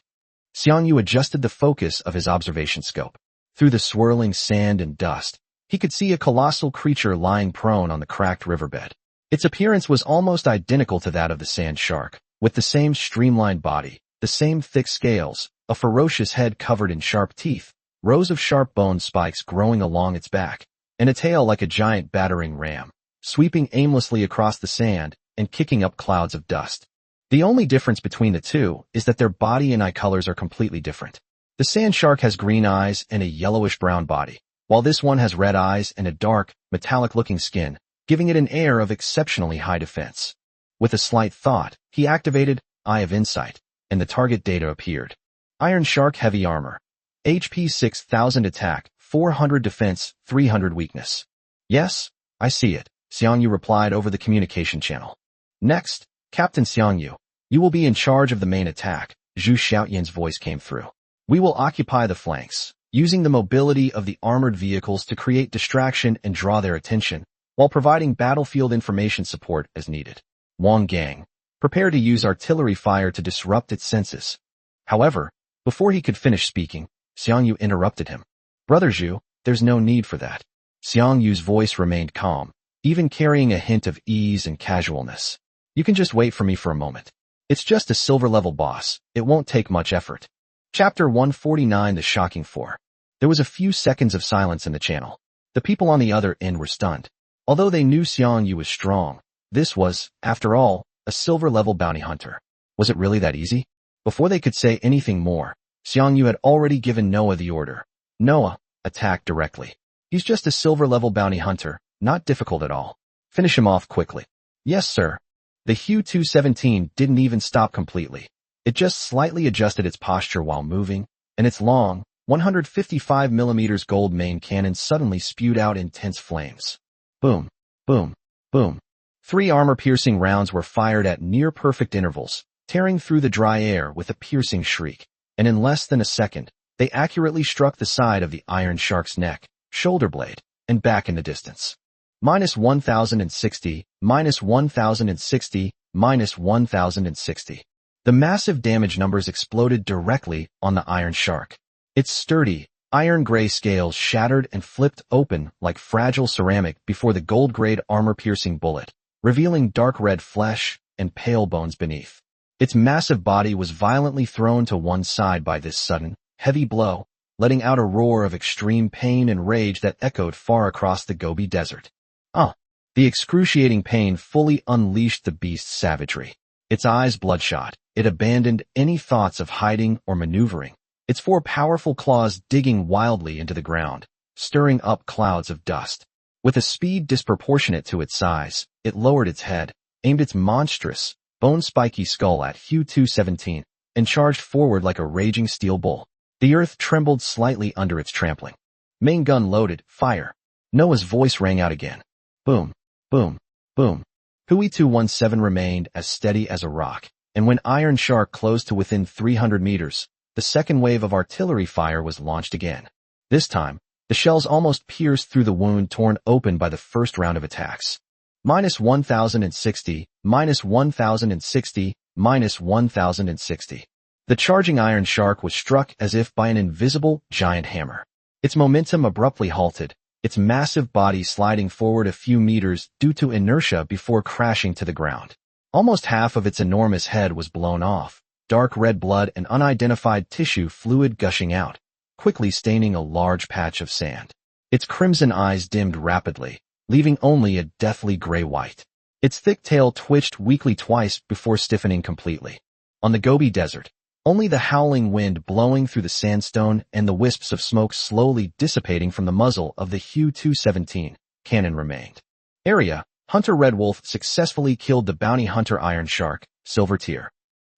Xiang Yu adjusted the focus of his observation scope. Through the swirling sand and dust, he could see a colossal creature lying prone on the cracked riverbed. Its appearance was almost identical to that of the sand shark, with the same streamlined body, the same thick scales, a ferocious head covered in sharp teeth, rows of sharp bone spikes growing along its back, and a tail like a giant battering ram, sweeping aimlessly across the sand and kicking up clouds of dust. The only difference between the two is that their body and eye colors are completely different. The sand shark has green eyes and a yellowish-brown body, while this one has red eyes and a dark, metallic-looking skin, giving it an air of exceptionally high defense. With a slight thought, he activated Eye of Insight, and the target data appeared. Iron Shark Heavy Armor. HP 6000 Attack, 400 Defense, 300 Weakness. Yes, I see it, Xiang Yu replied over the communication channel. Next, Captain Xiang Yu, you will be in charge of the main attack, Zhu Xiaotian's voice came through. We will occupy the flanks, using the mobility of the armored vehicles to create distraction and draw their attention, while providing battlefield information support as needed. Wang Gang, prepare to use artillery fire to disrupt its senses. However, before he could finish speaking, Xiang Yu interrupted him. Brother Zhu, there's no need for that. Xiang Yu's voice remained calm, even carrying a hint of ease and casualness. You can just wait for me for a moment. It's just a silver-level boss. It won't take much effort. Chapter 149 The Shocking Four. There was a few seconds of silence in the channel. The people on the other end were stunned. Although they knew Xiang Yu was strong, this was, after all, a silver-level bounty hunter. Was it really that easy? Before they could say anything more, Xiang Yu had already given Noah the order. Noah, attack directly. He's just a silver-level bounty hunter, not difficult at all. Finish him off quickly. Yes, sir. The Hu-217 didn't even stop completely. It just slightly adjusted its posture while moving, and its long, 155mm gold main cannon suddenly spewed out intense flames. Boom, boom, boom. 3 armor-piercing rounds were fired at near-perfect intervals, tearing through the dry air with a piercing shriek, and in less than a second, they accurately struck the side of the Iron Shark's neck, shoulder blade, and back in the distance. -1060, -1060, -1060. The massive damage numbers exploded directly on the Iron Shark. Its sturdy, iron-gray scales shattered and flipped open like fragile ceramic before the gold-grade armor-piercing bullet, revealing dark red flesh and pale bones beneath. Its massive body was violently thrown to one side by this sudden, heavy blow, letting out a roar of extreme pain and rage that echoed far across the Gobi Desert. The excruciating pain fully unleashed the beast's savagery. Its eyes bloodshot, it abandoned any thoughts of hiding or maneuvering, its 4 powerful claws digging wildly into the ground, stirring up clouds of dust. With a speed disproportionate to its size, it lowered its head, aimed its monstrous, bone-spiky skull at Hu-217, and charged forward like a raging steel bull. The earth trembled slightly under its trampling. Main gun loaded, fire. Noah's voice rang out again. Boom, boom, boom. Hui-217 remained as steady as a rock, and when Iron Shark closed to within 300 meters, the second wave of artillery fire was launched again. This time, the shells almost pierced through the wound torn open by the first round of attacks. -1060, -1060, -1060. The charging Iron Shark was struck as if by an invisible, giant hammer. Its momentum abruptly halted, its massive body sliding forward a few meters due to inertia before crashing to the ground. Almost half of its enormous head was blown off, dark red blood and unidentified tissue fluid gushing out, quickly staining a large patch of sand. Its crimson eyes dimmed rapidly, leaving only a deathly gray-white. Its thick tail twitched weakly twice before stiffening completely. On the Gobi Desert, only the howling wind blowing through the sandstone and the wisps of smoke slowly dissipating from the muzzle of the Hu-217 cannon remained. Area, Hunter Red Wolf successfully killed the bounty hunter Iron Shark, Silver Tier.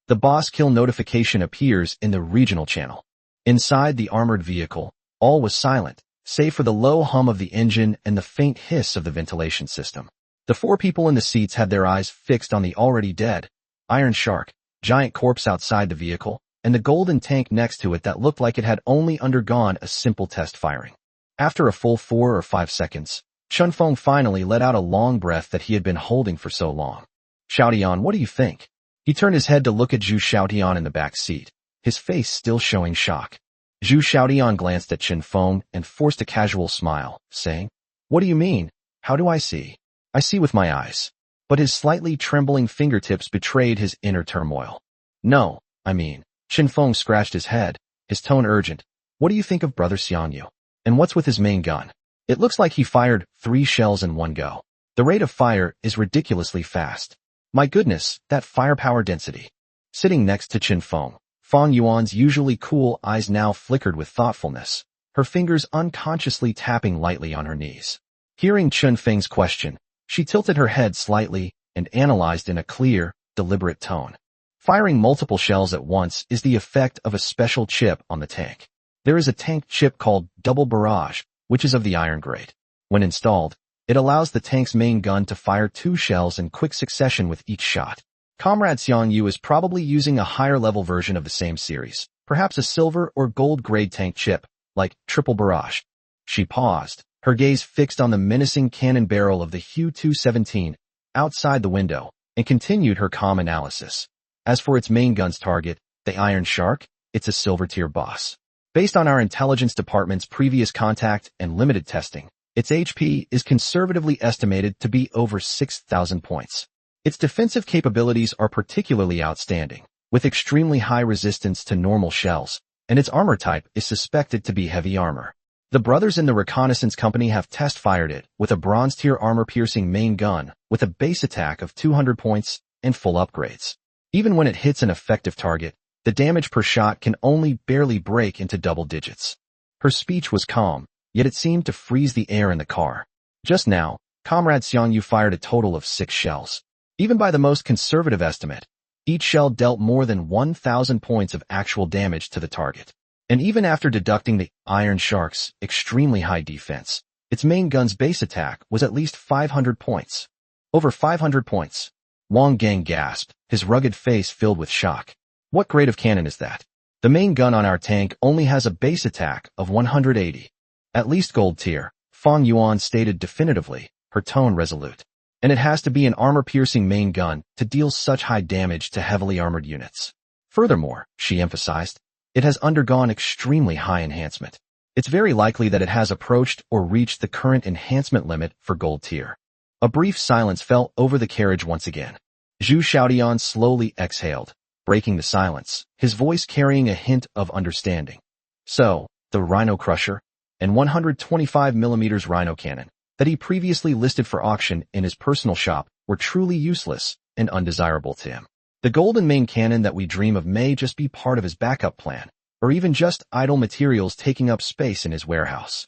The boss kill notification appears in the regional channel. Inside the armored vehicle, all was silent, save for the low hum of the engine and the faint hiss of the ventilation system. The 4 people in the seats had their eyes fixed on the already dead Iron Shark, giant corpse outside the vehicle, and the golden tank next to it that looked like it had only undergone a simple test firing. After a full 4 or 5 seconds, Chunfeng finally let out a long breath that he had been holding for so long. Xiaotian, what do you think? He turned his head to look at Zhu Xiaotian in the back seat, his face still showing shock. Zhu Xiaotian glanced at Chunfeng and forced a casual smile, saying, What do you mean? How do I see? I see with my eyes. But his slightly trembling fingertips betrayed his inner turmoil. No, I mean, Chunfeng scratched his head, his tone urgent. What do you think of Brother Xiang Yu? And what's with his main gun? It looks like he fired 3 shells in one go. The rate of fire is ridiculously fast. My goodness, that firepower density. Sitting next to Chunfeng, Fang Yuan's usually cool eyes now flickered with thoughtfulness, her fingers unconsciously tapping lightly on her knees. Hearing Chun Feng's question, she tilted her head slightly and analyzed in a clear, deliberate tone. Firing multiple shells at once is the effect of a special chip on the tank. There is a tank chip called Double Barrage, which is of the iron grade. When installed, it allows the tank's main gun to fire 2 shells in quick succession with each shot. Comrade Xiang Yu is probably using a higher-level version of the same series, perhaps a silver or gold-grade tank chip, like Triple Barrage. She paused, her gaze fixed on the menacing cannon barrel of the Hu-217 outside the window, and continued her calm analysis. As for its main gun's target, the Iron Shark, it's a silver-tier boss. Based on our intelligence department's previous contact and limited testing, its HP is conservatively estimated to be over 6,000 points. Its defensive capabilities are particularly outstanding, with extremely high resistance to normal shells, and its armor type is suspected to be heavy armor. The brothers in the reconnaissance company have test-fired it with a bronze-tier armor-piercing main gun with a base attack of 200 points and full upgrades. Even when it hits an effective target, the damage per shot can only barely break into double digits. Her speech was calm, yet it seemed to freeze the air in the car. Just now, Comrade Xiang Yu fired a total of 6 shells. Even by the most conservative estimate, each shell dealt more than 1,000 points of actual damage to the target. And even after deducting the Iron Shark's extremely high defense, its main gun's base attack was at least 500 points. Over 500 points. Wang Gang gasped, his rugged face filled with shock. What grade of cannon is that? The main gun on our tank only has a base attack of 180. At least gold tier, Fang Yuan stated definitively, her tone resolute. And it has to be an armor-piercing main gun to deal such high damage to heavily armored units. Furthermore, she emphasized, it has undergone extremely high enhancement. It's very likely that it has approached or reached the current enhancement limit for gold tier. A brief silence fell over the carriage once again. Zhu Xiaodian slowly exhaled, breaking the silence, his voice carrying a hint of understanding. So, the Rhino Crusher and 125mm Rhino Cannon that he previously listed for auction in his personal shop were truly useless and undesirable to him. The golden main cannon that we dream of may just be part of his backup plan, or even just idle materials taking up space in his warehouse.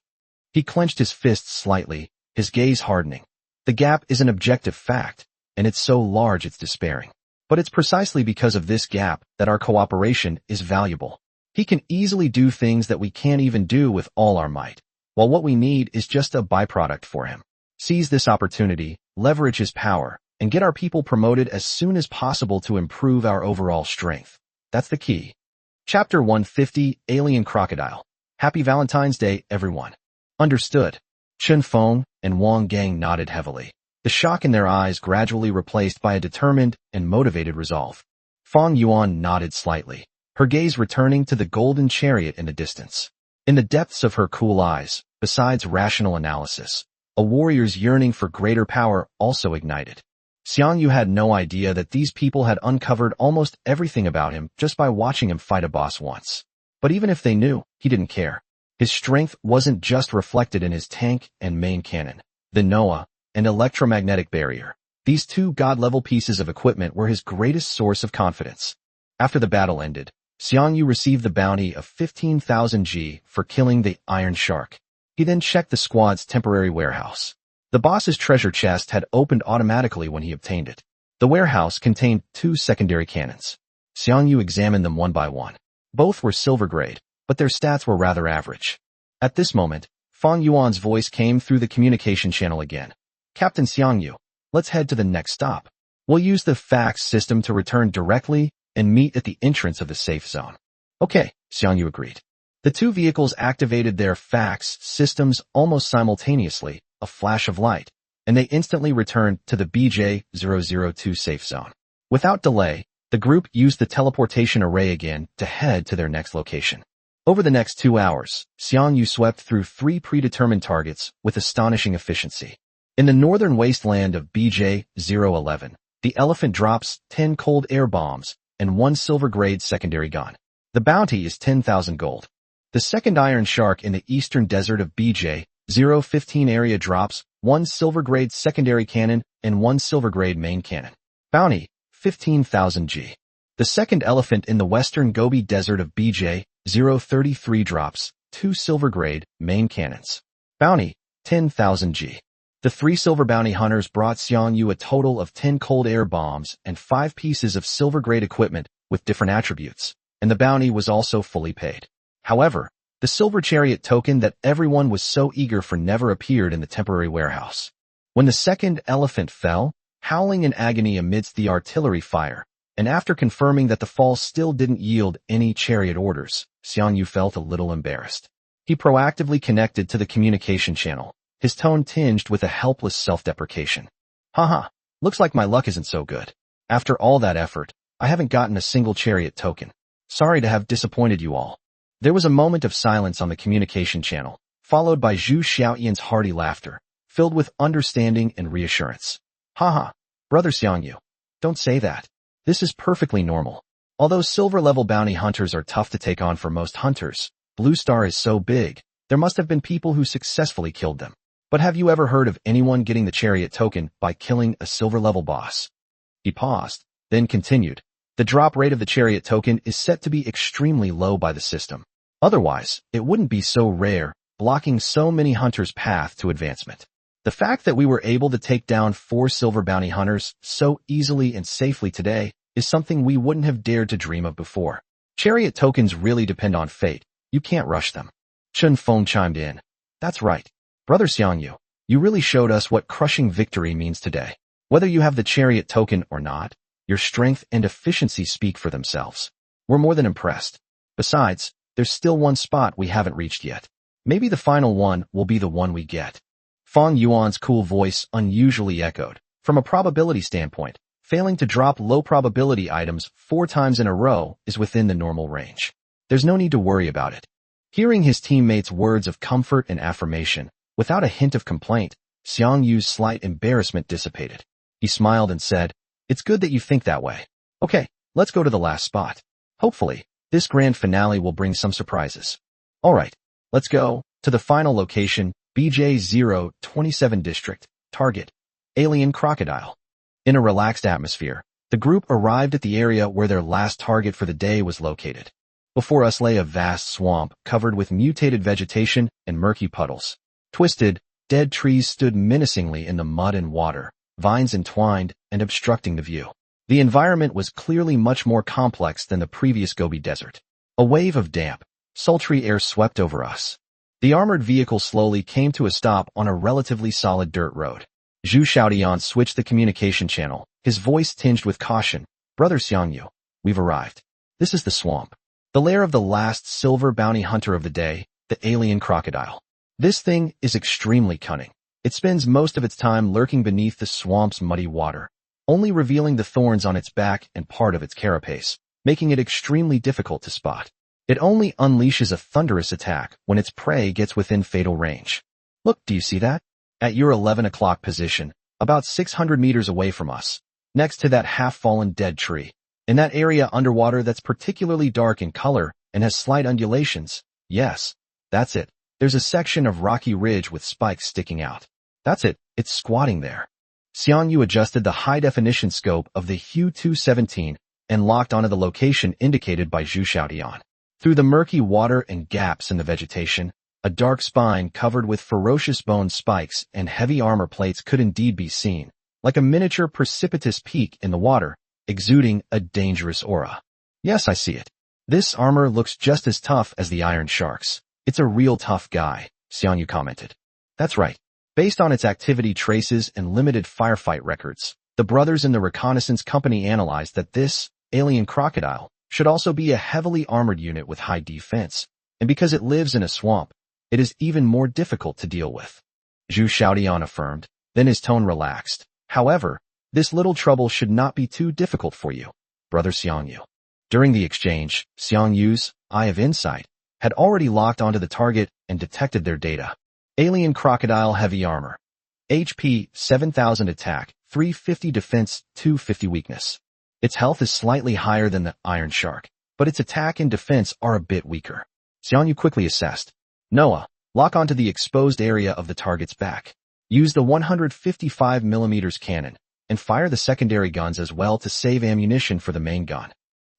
He clenched his fists slightly, his gaze hardening. The gap is an objective fact, and it's so large it's despairing. But it's precisely because of this gap that our cooperation is valuable. He can easily do things that we can't even do with all our might, while what we need is just a byproduct for him. Seize this opportunity, leverage his power, and get our people promoted as soon as possible to improve our overall strength. That's the key. Chapter 150, Alien Crocodile. Happy Valentine's Day, everyone. Understood. Chun Feng and Wang Gang nodded heavily, the shock in their eyes gradually replaced by a determined and motivated resolve. Fang Yuan nodded slightly, her gaze returning to the golden chariot in the distance. In the depths of her cool eyes, besides rational analysis, a warrior's yearning for greater power also ignited. Xiang Yu had no idea that these people had uncovered almost everything about him just by watching him fight a boss once. But even if they knew, he didn't care. His strength wasn't just reflected in his tank and main cannon, the manhwa, and electromagnetic barrier. These 2 god-level pieces of equipment were his greatest source of confidence. After the battle ended, Xiang Yu received the bounty of 15,000 G for killing the Iron Shark. He then checked the squad's temporary warehouse. The boss's treasure chest had opened automatically when he obtained it. The warehouse contained 2 secondary cannons. Xiang Yu examined them one by one. Both were silver grade, but their stats were rather average. At this moment, Fang Yuan's voice came through the communication channel again. Captain Xiang Yu, let's head to the next stop. We'll use the fax system to return directly and meet at the entrance of the safe zone. Okay, Xiang Yu agreed. The 2 vehicles activated their fax systems almost simultaneously, a flash of light, and they instantly returned to the BJ-002 safe zone. Without delay, the group used the teleportation array again to head to their next location. Over the next 2 hours, Xiang Yu swept through 3 predetermined targets with astonishing efficiency. In the northern wasteland of BJ-011, the elephant drops 10 cold air bombs and 1 silver-grade secondary gun. The bounty is 10,000 gold. The second Iron Shark in the eastern desert of BJ-015 area drops 1 silver-grade secondary cannon and 1 silver-grade main cannon. Bounty, 15,000 G. The second elephant in the western Gobi Desert of BJ-033 drops 2 silver-grade main cannons. Bounty, 10,000 G. The 3 silver bounty hunters brought Xiang Yu a total of 10 cold air bombs and 5 pieces of silver-grade equipment with different attributes, and the bounty was also fully paid. However, the silver chariot token that everyone was so eager for never appeared in the temporary warehouse. When the second elephant fell, howling in agony amidst the artillery fire, and after confirming that the fall still didn't yield any chariot orders, Xiang Yu felt a little embarrassed. He proactively connected to the communication channel, his tone tinged with a helpless self-deprecation. Haha, looks like my luck isn't so good. After all that effort, I haven't gotten a single chariot token. Sorry to have disappointed you all. There was a moment of silence on the communication channel, followed by Zhu Xiaoyan's hearty laughter, filled with understanding and reassurance. Haha, brother Xiang Yu, don't say that. This is perfectly normal. Although silver-level bounty hunters are tough to take on for most hunters, Blue Star is so big, there must have been people who successfully killed them. But have you ever heard of anyone getting the chariot token by killing a silver-level boss? He paused, then continued. The drop rate of the chariot token is set to be extremely low by the system. Otherwise, it wouldn't be so rare, blocking so many hunters' path to advancement. The fact that we were able to take down 4 silver bounty hunters so easily and safely today is something we wouldn't have dared to dream of before. Chariot tokens really depend on fate. You can't rush them. Chen Feng chimed in. That's right. Brother Xiang Yu, you really showed us what crushing victory means today. Whether you have the chariot token or not, your strength and efficiency speak for themselves. We're more than impressed. Besides, there's still one spot we haven't reached yet. Maybe the final one will be the one we get. Fang Yuan's cool voice unusually echoed. From a probability standpoint, failing to drop low-probability items 4 times in a row is within the normal range. There's no need to worry about it. Hearing his teammates' words of comfort and affirmation, without a hint of complaint, Xiang Yu's slight embarrassment dissipated. He smiled and said, It's good that you think that way. Okay, let's go to the last spot. Hopefully, this grand finale will bring some surprises. Alright, let's go to the final location, BJ-027 District, target, Alien Crocodile. In a relaxed atmosphere, the group arrived at the area where their last target for the day was located. Before us lay a vast swamp covered with mutated vegetation and murky puddles. Twisted, dead trees stood menacingly in the mud and water, vines entwined and obstructing the view. The environment was clearly much more complex than the previous Gobi Desert. A wave of damp, sultry air swept over us. The armored vehicle slowly came to a stop on a relatively solid dirt road. Zhu Xiaoyan switched the communication channel, his voice tinged with caution. Brother Xiang Yu, we've arrived. This is the swamp. The lair of the last silver bounty hunter of the day, the alien crocodile. This thing is extremely cunning. It spends most of its time lurking beneath the swamp's muddy water, only revealing the thorns on its back and part of its carapace, making it extremely difficult to spot. It only unleashes a thunderous attack when its prey gets within fatal range. Look, do you see that? At your 11 o'clock position, about 600 meters away from us, next to that half-fallen dead tree, in that area underwater that's particularly dark in color and has slight undulations. Yes, that's it. There's a section of rocky ridge with spikes sticking out. That's it, it's squatting there. Xiang Yu adjusted the high-definition scope of the Hu 217 and locked onto the location indicated by Zhu Xiaoyan. Through the murky water and gaps in the vegetation, a dark spine covered with ferocious bone spikes and heavy armor plates could indeed be seen, like a miniature precipitous peak in the water, exuding a dangerous aura. Yes, I see it. This armor looks just as tough as the iron sharks. It's a real tough guy, Xiang Yu commented. That's right. Based on its activity traces and limited firefight records, the brothers in the reconnaissance company analyzed that this alien crocodile should also be a heavily armored unit with high defense, and because it lives in a swamp, it is even more difficult to deal with. Zhu Xiaoyan affirmed, then his tone relaxed. However, this little trouble should not be too difficult for you, brother Xiang Yu. During the exchange, Xiang Yu's Eye of Insight had already locked onto the target and detected their data. Alien crocodile heavy armor. HP 7000 attack, 350 defense, 250 weakness. Its health is slightly higher than the iron shark, but its attack and defense are a bit weaker. Xiang Yu quickly assessed. Noah, lock onto the exposed area of the target's back. Use the 155mm cannon, and fire the secondary guns as well to save ammunition for the main gun.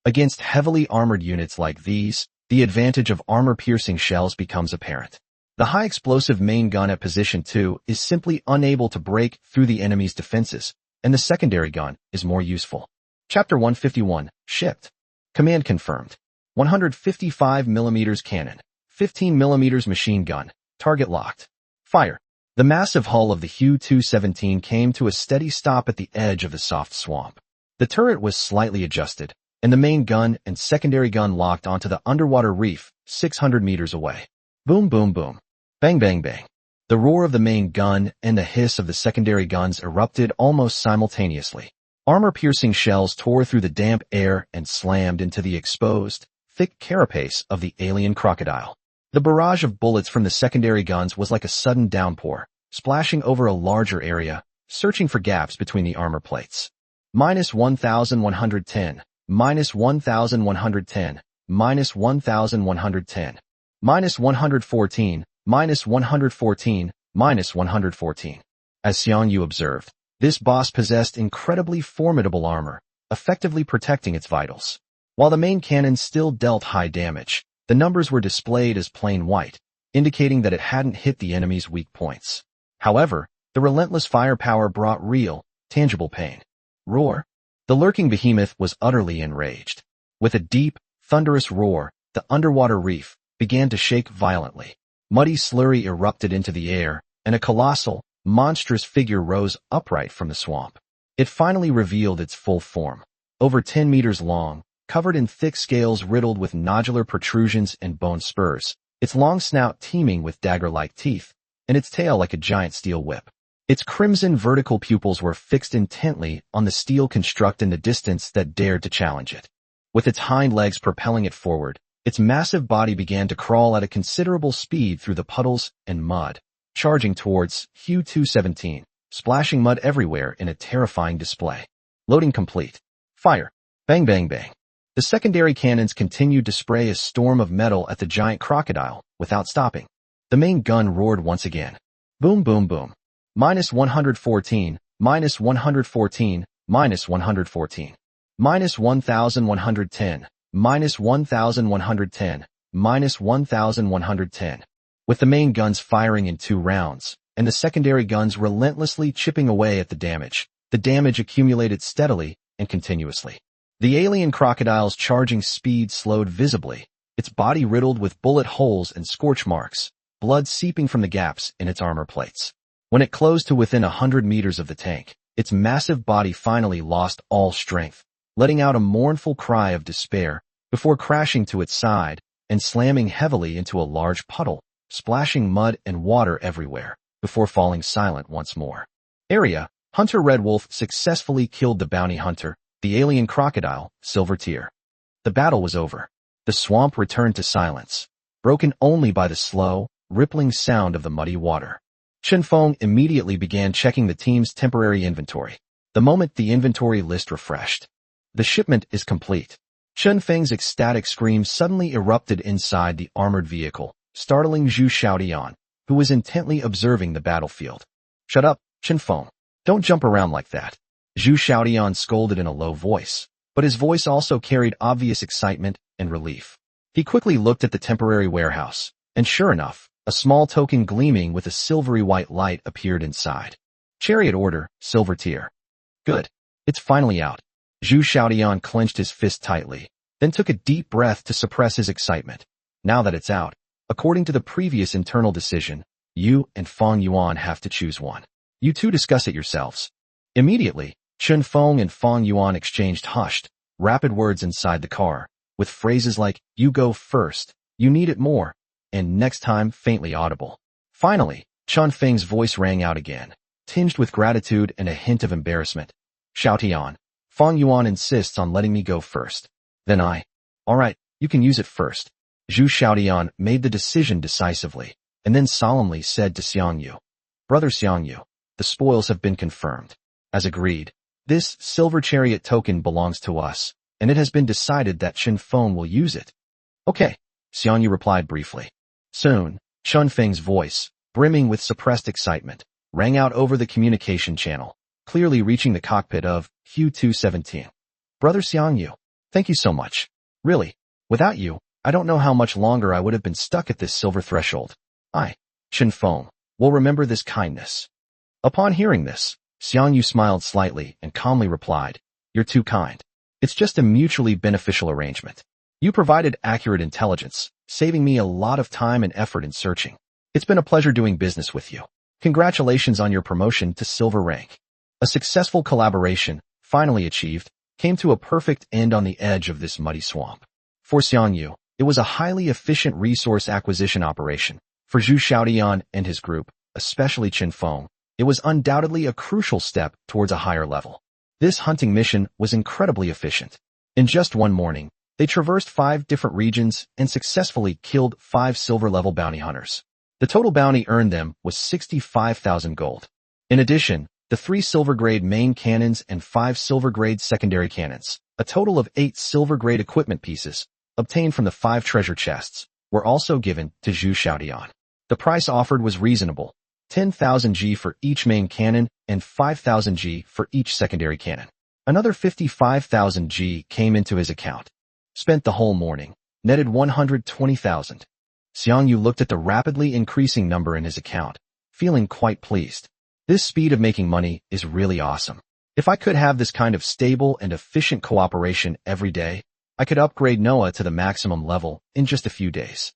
Against heavily armored units like these, the advantage of armor-piercing shells becomes apparent. The high explosive main gun at position 2 is simply unable to break through the enemy's defenses, and the secondary gun is more useful. Chapter 151, Shipped. Command confirmed. 155mm cannon, 15mm machine gun, target locked. Fire. The massive hull of the Xiang Yu came to a steady stop at the edge of the soft swamp. The turret was slightly adjusted, and the main gun and secondary gun locked onto the underwater reef 600 meters away. Boom, boom, boom. Bang, bang, bang. The roar of the main gun and the hiss of the secondary guns erupted almost simultaneously. Armor-piercing shells tore through the damp air and slammed into the exposed, thick carapace of the alien crocodile. The barrage of bullets from the secondary guns was like a sudden downpour, splashing over a larger area, searching for gaps between the armor plates. -1110, -1110, -1110, -114, -114, -114. As Xiang Yu observed, this boss possessed incredibly formidable armor, effectively protecting its vitals. While the main cannon still dealt high damage, the numbers were displayed as plain white, indicating that it hadn't hit the enemy's weak points. However, the relentless firepower brought real, tangible pain. Roar. The lurking behemoth was utterly enraged. With a deep, thunderous roar, the underwater reef began to shake violently. Muddy slurry erupted into the air, and a colossal, monstrous figure rose upright from the swamp. It finally revealed its full form. Over 10 meters long, covered in thick scales riddled with nodular protrusions and bone spurs, its long snout teeming with dagger-like teeth, and its tail like a giant steel whip. Its crimson vertical pupils were fixed intently on the steel construct in the distance that dared to challenge it. With its hind legs propelling it forward, its massive body began to crawl at a considerable speed through the puddles and mud, charging towards Xiang Yu, splashing mud everywhere in a terrifying display. Loading complete. Fire. Bang, bang, bang. The secondary cannons continued to spray a storm of metal at the giant crocodile, without stopping. The main gun roared once again. Boom, boom, boom. -114, -114, -114. -1110, -1110, -1110. With the main guns firing in 2 rounds, and the secondary guns relentlessly chipping away at the damage accumulated steadily and continuously. The alien crocodile's charging speed slowed visibly, its body riddled with bullet holes and scorch marks, blood seeping from the gaps in its armor plates. When it closed to within 100 meters of the tank, its massive body finally lost all strength, letting out a mournful cry of despair before crashing to its side and slamming heavily into a large puddle, splashing mud and water everywhere, before falling silent once more. Area: Hunter Red Wolf successfully killed the bounty hunter, the alien crocodile, Silver Tear. The battle was over. The swamp returned to silence, broken only by the slow, rippling sound of the muddy water. Chen Feng immediately began checking the team's temporary inventory. The moment the inventory list refreshed, the shipment is complete. Chen Feng's ecstatic scream suddenly erupted inside the armored vehicle, startling Zhu Xiaotian, who was intently observing the battlefield. Shut up, Chen Feng. Don't jump around like that. Zhu Xiaotian scolded in a low voice, but his voice also carried obvious excitement and relief. He quickly looked at the temporary warehouse, and sure enough, a small token gleaming with a silvery white light appeared inside. Chariot order, Silver Tier. Good. It's finally out. Zhu Xiaotian clenched his fist tightly, then took a deep breath to suppress his excitement. Now that it's out, according to the previous internal decision, you and Feng Yuan have to choose one. You two discuss it yourselves. Immediately, Chen Feng and Feng Yuan exchanged hushed, rapid words inside the car, with phrases like, "You go first," "You need it more," and "next time" faintly audible. Finally, Chen Feng's voice rang out again, tinged with gratitude and a hint of embarrassment. Xiaotian, Feng Yuan insists on letting me go first. Then I. All right, you can use it first. Zhu Xiaotian made the decision decisively, and then solemnly said to Xiang Yu, "Brother Xiang Yu, the spoils have been confirmed. As agreed, this silver chariot token belongs to us, and it has been decided that Chen Feng will use it." Okay, Xiang Yu replied briefly. Soon, Chen Feng's voice, brimming with suppressed excitement, rang out over the communication channel, clearly reaching the cockpit of Xiang Yu. "Brother Xiang Yu, Thank you so much. Really, without you, I don't know how much longer I would have been stuck at this silver threshold. I, Chen Feng, will remember this kindness. Upon hearing this, Xiang Yu smiled slightly and calmly replied, You're too kind. It's just a mutually beneficial arrangement. You provided accurate intelligence, saving me a lot of time and effort in searching. It's been a pleasure doing business with you. Congratulations on your promotion to silver rank. A successful collaboration, finally achieved, came to a perfect end on the edge of this muddy swamp. For Xiang Yu, it was a highly efficient resource acquisition operation. For Zhu Xiaodian and his group, especially Chen Feng, it was undoubtedly a crucial step towards a higher level. This hunting mission was incredibly efficient. In just one morning, they traversed 5 different regions and successfully killed 5 silver-level bounty hunters. The total bounty earned them was 65,000 gold. In addition, the 3 silver-grade main cannons and 5 silver-grade secondary cannons, a total of 8 silver-grade equipment pieces, obtained from the 5 treasure chests, were also given to Zhu Xiaodian. The price offered was reasonable, 10,000 G for each main cannon and 5,000 G for each secondary cannon. Another 55,000 G came into his account. Spent the whole morning, netted 120,000. Xiang Yu looked at the rapidly increasing number in his account, feeling quite pleased. This speed of making money is really awesome. If I could have this kind of stable and efficient cooperation every day, I could upgrade Noah to the maximum level in just a few days.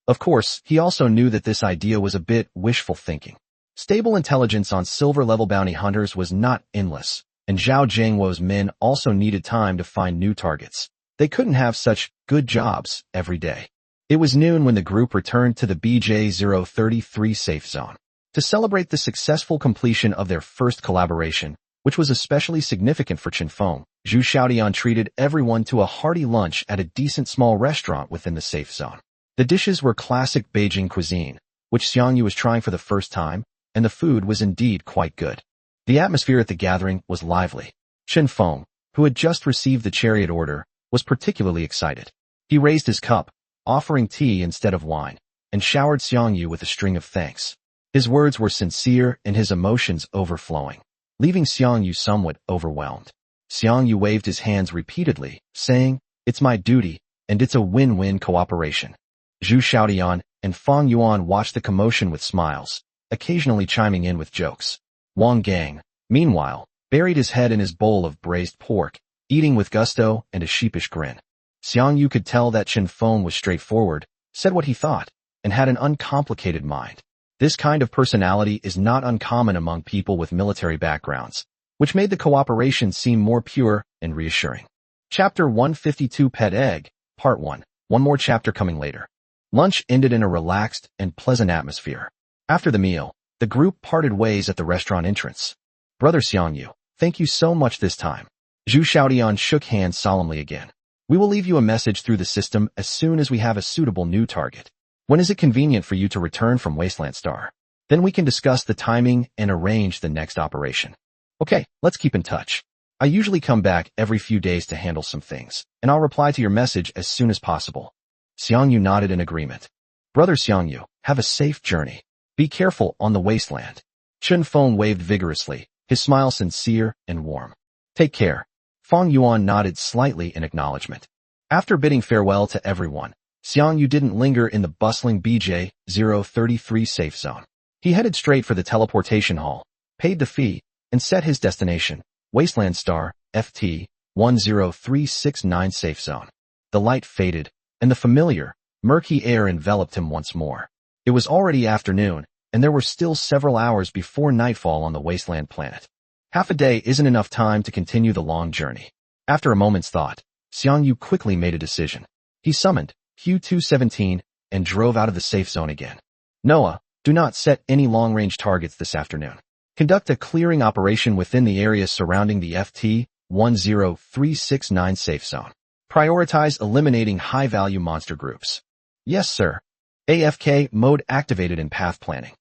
Of course, he also knew that this idea was a bit wishful thinking. Stable intelligence on silver-level bounty hunters was not endless, and Zhao Jiangwo's men also needed time to find new targets. They couldn't have such good jobs every day. It was noon when the group returned to the BJ-033 safe zone. To celebrate the successful completion of their first collaboration, which was especially significant for Chen Feng, Zhu Xiaodian treated everyone to a hearty lunch at a decent small restaurant within the safe zone. The dishes were classic Beijing cuisine, which Xiang Yu was trying for the first time, and the food was indeed quite good. The atmosphere at the gathering was lively. Chen Feng, who had just received the chariot order, was particularly excited. He raised his cup, offering tea instead of wine, and showered Xiang Yu with a string of thanks. His words were sincere and his emotions overflowing, leaving Xiang Yu somewhat overwhelmed. Xiang Yu waved his hands repeatedly, saying, It's my duty, and it's a win-win cooperation. Zhu Xiaodian and Fang Yuan watched the commotion with smiles, occasionally chiming in with jokes. Wang Gang, meanwhile, buried his head in his bowl of braised pork, eating with gusto and a sheepish grin. Xiang Yu could tell that Chen Feng was straightforward, said what he thought, and had an uncomplicated mind. This kind of personality is not uncommon among people with military backgrounds, which made the cooperation seem more pure and reassuring. Chapter 152 Pet Egg, Part 1. One more chapter coming later. Lunch ended in a relaxed and pleasant atmosphere. After the meal, the group parted ways at the restaurant entrance. Brother Xiang Yu, thank you so much this time. Zhu Xiaodian shook hands solemnly again. We will leave you a message through the system as soon as we have a suitable new target. When is it convenient for you to return from Wasteland Star? Then we can discuss the timing and arrange the next operation. Okay, let's keep in touch. I usually come back every few days to handle some things, and I'll reply to your message as soon as possible. Xiang Yu nodded in agreement. Brother Xiang Yu, have a safe journey. Be careful on the wasteland. Chen Feng waved vigorously, his smile sincere and warm. Take care. Fang Yuan nodded slightly in acknowledgement. After bidding farewell to everyone, Xiang Yu didn't linger in the bustling BJ-033 safe zone. He headed straight for the teleportation hall, paid the fee, and set his destination, Wasteland Star, FT-10369 safe zone. The light faded, and the familiar, murky air enveloped him once more. It was already afternoon, and there were still several hours before nightfall on the wasteland planet. Half a day isn't enough time to continue the long journey. After a moment's thought, Xiang Yu quickly made a decision. He summoned Q-217 and drove out of the safe zone again. Noah, do not set any long-range targets this afternoon. Conduct a clearing operation within the area surrounding the FT-10369 safe zone. Prioritize eliminating high-value monster groups. Yes, sir. AFK mode activated in path planning.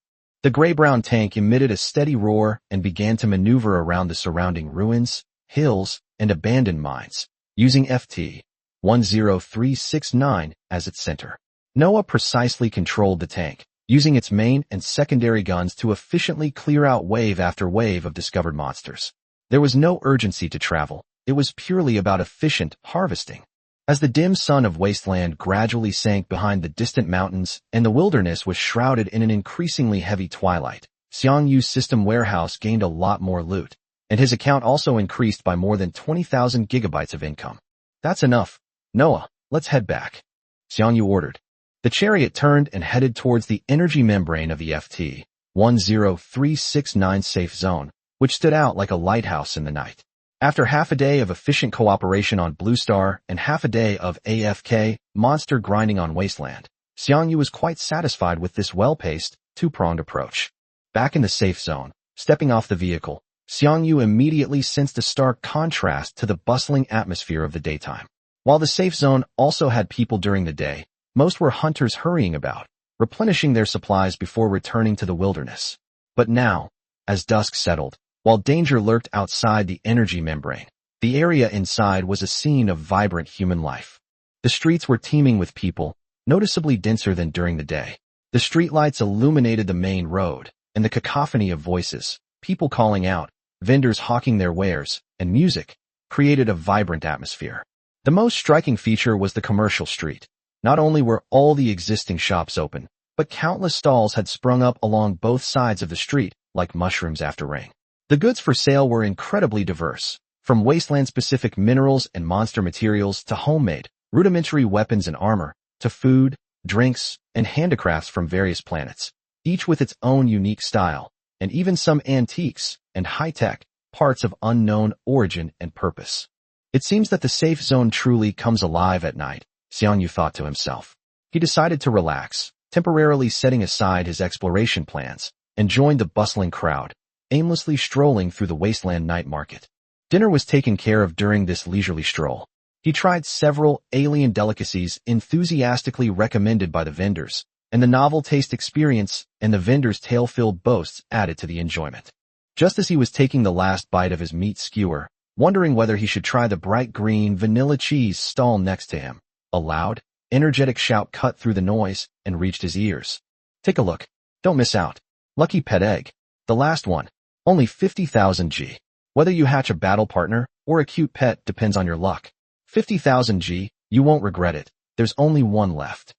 The gray-brown tank emitted a steady roar and began to maneuver around the surrounding ruins, hills, and abandoned mines, using FT-10369 as its center. Noah precisely controlled the tank, using its main and secondary guns to efficiently clear out wave after wave of discovered monsters. There was no urgency to travel, it was purely about efficient harvesting. As the dim sun of wasteland gradually sank behind the distant mountains and the wilderness was shrouded in an increasingly heavy twilight, Xiang Yu's system warehouse gained a lot more loot, and his account also increased by more than 20,000 gigabytes of income. That's enough. Noah, let's head back, Xiang Yu ordered. The chariot turned and headed towards the energy membrane of the FT-10369 safe zone, which stood out like a lighthouse in the night. After half a day of efficient cooperation on Blue Star and half a day of AFK, monster grinding on Wasteland, Xiang Yu was quite satisfied with this well-paced, two-pronged approach. Back in the safe zone, stepping off the vehicle, Xiang Yu immediately sensed a stark contrast to the bustling atmosphere of the daytime. While the safe zone also had people during the day, most were hunters hurrying about, replenishing their supplies before returning to the wilderness. But now, as dusk settled, while danger lurked outside the energy membrane, the area inside was a scene of vibrant human life. The streets were teeming with people, noticeably denser than during the day. The streetlights illuminated the main road, and the cacophony of voices, people calling out, vendors hawking their wares, and music, created a vibrant atmosphere. The most striking feature was the commercial street. Not only were all the existing shops open, but countless stalls had sprung up along both sides of the street, like mushrooms after rain. The goods for sale were incredibly diverse, from wasteland-specific minerals and monster materials to homemade, rudimentary weapons and armor, to food, drinks, and handicrafts from various planets, each with its own unique style, and even some antiques and high-tech parts of unknown origin and purpose. It seems that the safe zone truly comes alive at night, Xiang Yu thought to himself. He decided to relax, temporarily setting aside his exploration plans, and joined the bustling crowd, aimlessly strolling through the wasteland night market. Dinner was taken care of during this leisurely stroll. He tried several alien delicacies enthusiastically recommended by the vendors, and the novel taste experience and the vendors' tale-filled boasts added to the enjoyment. Just as he was taking the last bite of his meat skewer, wondering whether he should try the bright green vanilla cheese stall next to him, a loud, energetic shout cut through the noise and reached his ears. Take a look. Don't miss out. Lucky pet egg. The last one. Only 50,000 G. Whether you hatch a battle partner or a cute pet depends on your luck. 50,000 G, you won't regret it. There's only one left.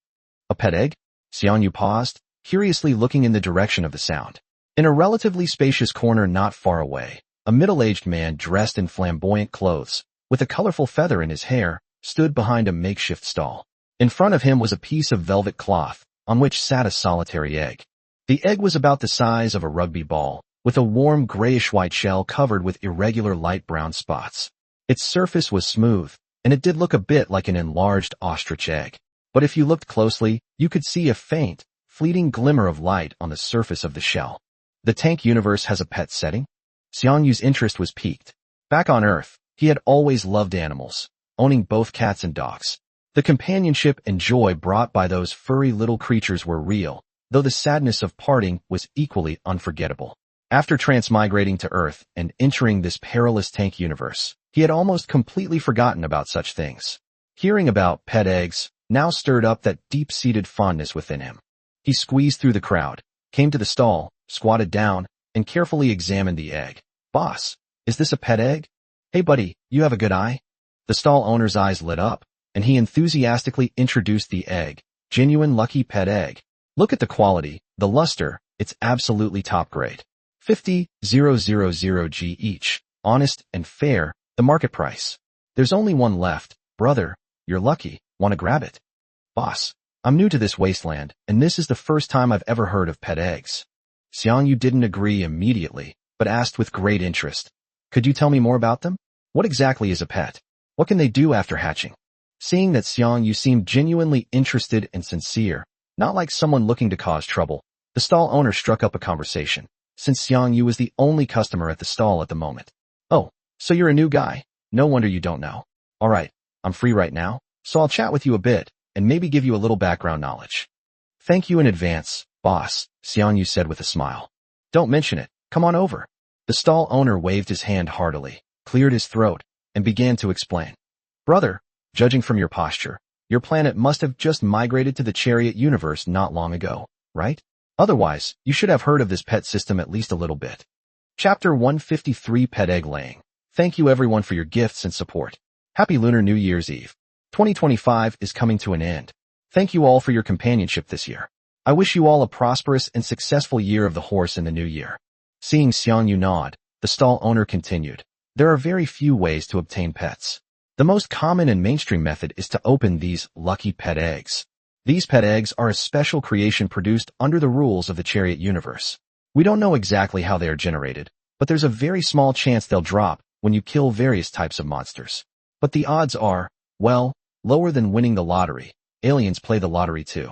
A pet egg? Xiang Yu paused, curiously looking in the direction of the sound. In a relatively spacious corner not far away, a middle-aged man dressed in flamboyant clothes, with a colorful feather in his hair, stood behind a makeshift stall. In front of him was a piece of velvet cloth, on which sat a solitary egg. The egg was about the size of a rugby ball, with a warm grayish-white shell covered with irregular light brown spots. Its surface was smooth, and it did look a bit like an enlarged ostrich egg. But if you looked closely, you could see a faint, fleeting glimmer of light on the surface of the shell. The tank universe has a pet setting? Xiang Yu's interest was piqued. Back on Earth, he had always loved animals, owning both cats and dogs. The companionship and joy brought by those furry little creatures were real, though the sadness of parting was equally unforgettable. After transmigrating to Earth and entering this perilous tank universe, he had almost completely forgotten about such things. Hearing about pet eggs now stirred up that deep-seated fondness within him. He squeezed through the crowd, came to the stall, squatted down, and carefully examined the egg. Boss, is this a pet egg? Hey buddy, you have a good eye? The stall owner's eyes lit up, and he enthusiastically introduced the egg. Genuine lucky pet egg. Look at the quality, the luster, it's absolutely top grade. 50,000 G each. Honest and fair, the market price. There's only one left. Brother, you're lucky. Wanna grab it? Boss, I'm new to this wasteland, and this is the first time I've ever heard of pet eggs. Xiang Yu didn't agree immediately, but asked with great interest. Could you tell me more about them? What exactly is a pet? What can they do after hatching? Seeing that Xiang Yu seemed genuinely interested and sincere, not like someone looking to cause trouble, the stall owner struck up a conversation, since Xiang Yu was the only customer at the stall at the moment. Oh, so you're a new guy? No wonder you don't know. Alright, I'm free right now, so I'll chat with you a bit, and maybe give you a little background knowledge. Thank you in advance, boss, Xiang Yu said with a smile. Don't mention it, come on over. The stall owner waved his hand heartily, cleared his throat, and began to explain. Brother, judging from your posture, your planet must have just migrated to the Chariot universe not long ago, right? Otherwise, you should have heard of this pet system at least a little bit. Chapter 153 Pet Egg Laying. Thank you everyone for your gifts and support. Happy Lunar New Year's Eve. 2025 is coming to an end. Thank you all for your companionship this year. I wish you all a prosperous and successful year of the horse in the new year. Seeing Xiang Yu nod, the stall owner continued. There are very few ways to obtain pets. The most common and mainstream method is to open these lucky pet eggs. These pet eggs are a special creation produced under the rules of the Chariot universe. We don't know exactly how they are generated, but there's a very small chance they'll drop when you kill various types of monsters. But the odds are, well, lower than winning the lottery. Aliens play the lottery too.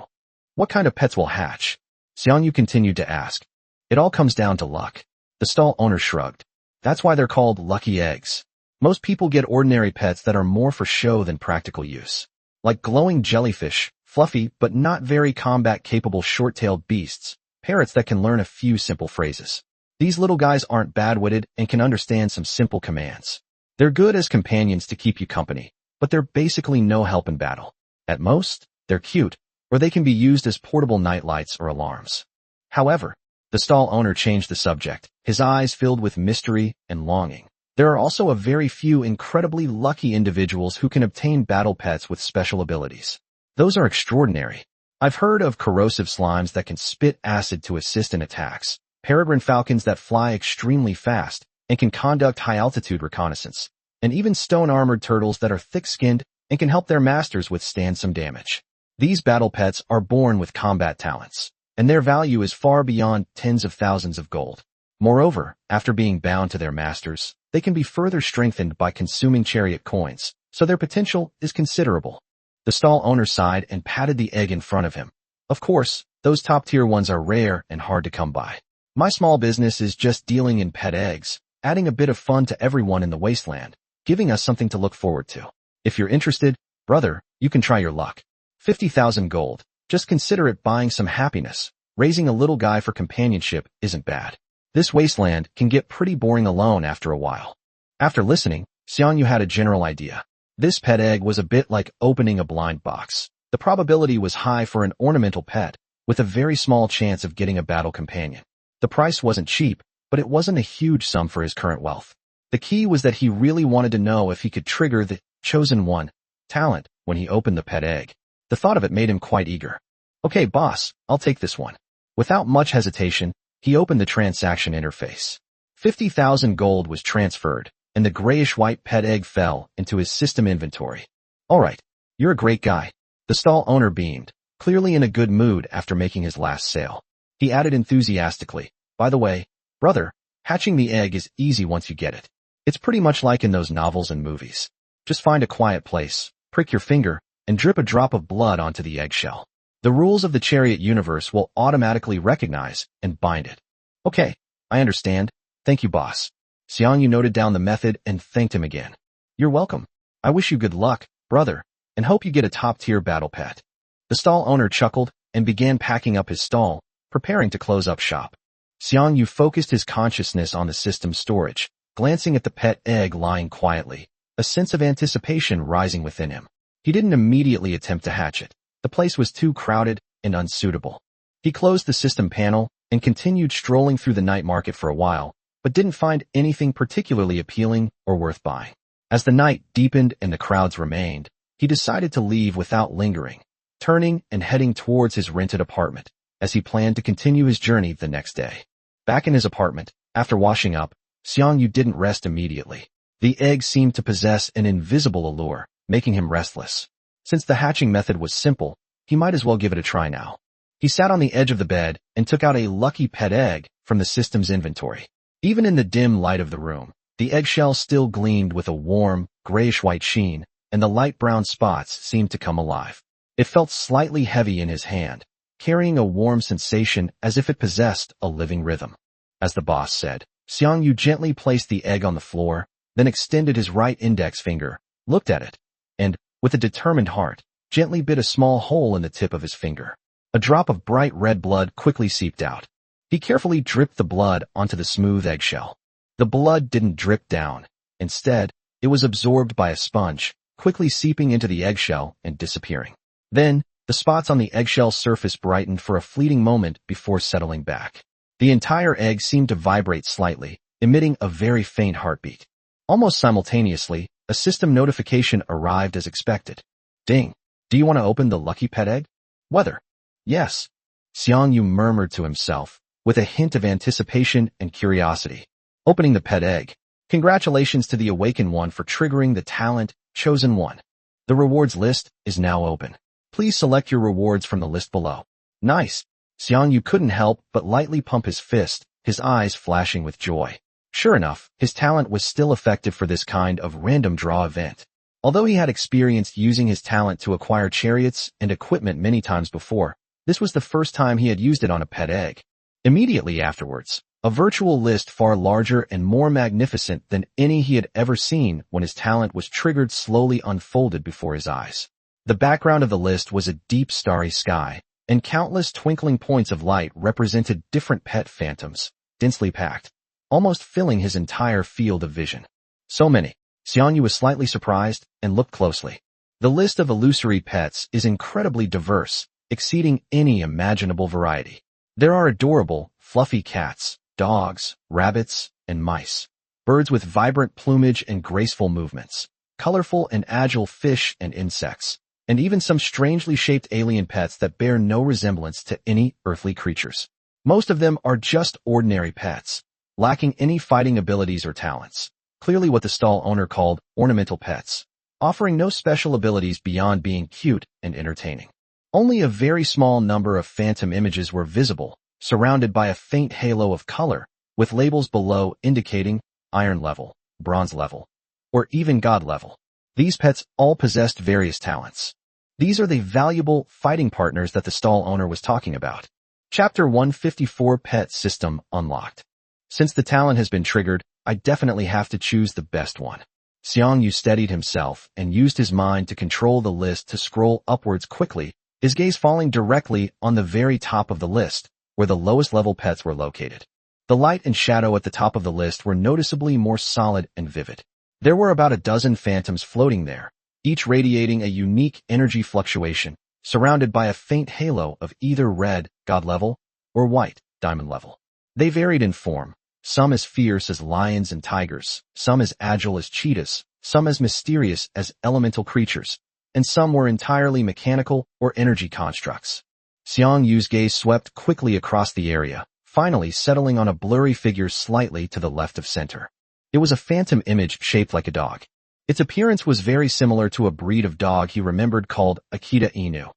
What kind of pets will hatch? Xiang Yu continued to ask. It all comes down to luck. The stall owner shrugged. That's why they're called lucky eggs. Most people get ordinary pets that are more for show than practical use. Like glowing jellyfish, fluffy but not very combat-capable short-tailed beasts, parrots that can learn a few simple phrases. These little guys aren't bad-witted and can understand some simple commands. They're good as companions to keep you company, but they're basically no help in battle. At most, they're cute, or they can be used as portable nightlights or alarms. However, the stall owner changed the subject, his eyes filled with mystery and longing. There are also a very few incredibly lucky individuals who can obtain battle pets with special abilities. Those are extraordinary. I've heard of corrosive slimes that can spit acid to assist in attacks, peregrine falcons that fly extremely fast and can conduct high-altitude reconnaissance, and even stone-armored turtles that are thick-skinned and can help their masters withstand some damage. These battle pets are born with combat talents, and their value is far beyond tens of thousands of gold. Moreover, after being bound to their masters, they can be further strengthened by consuming chariot coins, so their potential is considerable. The stall owner sighed and patted the egg in front of him. Of course, those top-tier ones are rare and hard to come by. My small business is just dealing in pet eggs, adding a bit of fun to everyone in the wasteland, giving us something to look forward to. If you're interested, brother, you can try your luck. 50,000 gold. Just consider it buying some happiness. Raising a little guy for companionship isn't bad. This wasteland can get pretty boring alone after a while. After listening, Xiang Yu had a general idea. This pet egg was a bit like opening a blind box. The probability was high for an ornamental pet, with a very small chance of getting a battle companion. The price wasn't cheap, but it wasn't a huge sum for his current wealth. The key was that he really wanted to know if he could trigger the chosen one talent when he opened the pet egg. The thought of it made him quite eager. Okay, boss, I'll take this one. Without much hesitation, he opened the transaction interface. 50,000 gold was transferred, and the grayish-white pet egg fell into his system inventory. All right, you're a great guy. The stall owner beamed, clearly in a good mood after making his last sale. He added enthusiastically, by the way, brother, hatching the egg is easy once you get it. It's pretty much like in those novels and movies. Just find a quiet place, prick your finger, and drip a drop of blood onto the eggshell. The rules of the Chariot universe will automatically recognize and bind it. Okay, I understand. Thank you, boss. Xiang Yu noted down the method and thanked him again. You're welcome. I wish you good luck, brother, and hope you get a top-tier battle pet. The stall owner chuckled and began packing up his stall, preparing to close up shop. Xiang Yu focused his consciousness on the system's storage, glancing at the pet egg lying quietly, a sense of anticipation rising within him. He didn't immediately attempt to hatch it. The place was too crowded and unsuitable. He closed the system panel and continued strolling through the night market for a while, but didn't find anything particularly appealing or worth buying. As the night deepened and the crowds remained, he decided to leave without lingering, turning and heading towards his rented apartment, as he planned to continue his journey the next day. Back in his apartment, after washing up, Xiang Yu didn't rest immediately. The egg seemed to possess an invisible allure, making him restless. Since the hatching method was simple, he might as well give it a try now. He sat on the edge of the bed and took out a lucky pet egg from the system's inventory. Even in the dim light of the room, the eggshell still gleamed with a warm, grayish-white sheen, and the light brown spots seemed to come alive. It felt slightly heavy in his hand, carrying a warm sensation as if it possessed a living rhythm. As the boss said, Xiang Yu gently placed the egg on the floor, then extended his right index finger, looked at it, and, with a determined heart, gently bit a small hole in the tip of his finger. A drop of bright red blood quickly seeped out. He carefully dripped the blood onto the smooth eggshell. The blood didn't drip down. Instead, it was absorbed by a sponge, quickly seeping into the eggshell and disappearing. Then, the spots on the eggshell surface brightened for a fleeting moment before settling back. The entire egg seemed to vibrate slightly, emitting a very faint heartbeat. Almost simultaneously, a system notification arrived as expected. Ding! Do you want to open the lucky pet egg? Whether? Yes. Xiang Yu murmured to himself, with a hint of anticipation and curiosity. Opening the pet egg. Congratulations to the Awakened One for triggering the talent Chosen One. The rewards list is now open. Please select your rewards from the list below. Nice. Xiang Yu couldn't help but lightly pump his fist, his eyes flashing with joy. Sure enough, his talent was still effective for this kind of random draw event. Although he had experienced using his talent to acquire chariots and equipment many times before, this was the first time he had used it on a pet egg. Immediately afterwards, a virtual list far larger and more magnificent than any he had ever seen when his talent was triggered slowly unfolded before his eyes. The background of the list was a deep starry sky, and countless twinkling points of light represented different pet phantoms, densely packed, almost filling his entire field of vision. So many. Xiang Yu was slightly surprised and looked closely. The list of illusory pets is incredibly diverse, exceeding any imaginable variety. There are adorable, fluffy cats, dogs, rabbits, and mice. Birds with vibrant plumage and graceful movements. Colorful and agile fish and insects. And even some strangely shaped alien pets that bear no resemblance to any earthly creatures. Most of them are just ordinary pets, lacking any fighting abilities or talents. Clearly what the stall owner called ornamental pets, offering no special abilities beyond being cute and entertaining. Only a very small number of phantom images were visible, surrounded by a faint halo of color, with labels below indicating iron level, bronze level, or even god level. These pets all possessed various talents. These are the valuable fighting partners that the stall owner was talking about. Chapter 154 Pet System Unlocked. Since the talent has been triggered, I definitely have to choose the best one. Xiang Yu steadied himself and used his mind to control the list to scroll upwards quickly, his gaze falling directly on the very top of the list, where the lowest level pets were located. The light and shadow at the top of the list were noticeably more solid and vivid. There were about a dozen phantoms floating there, each radiating a unique energy fluctuation, surrounded by a faint halo of either red, god level, or white, diamond level. They varied in form, some as fierce as lions and tigers, some as agile as cheetahs, some as mysterious as elemental creatures, and some were entirely mechanical or energy constructs. Xiang Yu's gaze swept quickly across the area, finally settling on a blurry figure slightly to the left of center. It was a phantom image shaped like a dog. Its appearance was very similar to a breed of dog he remembered called Akita Inu.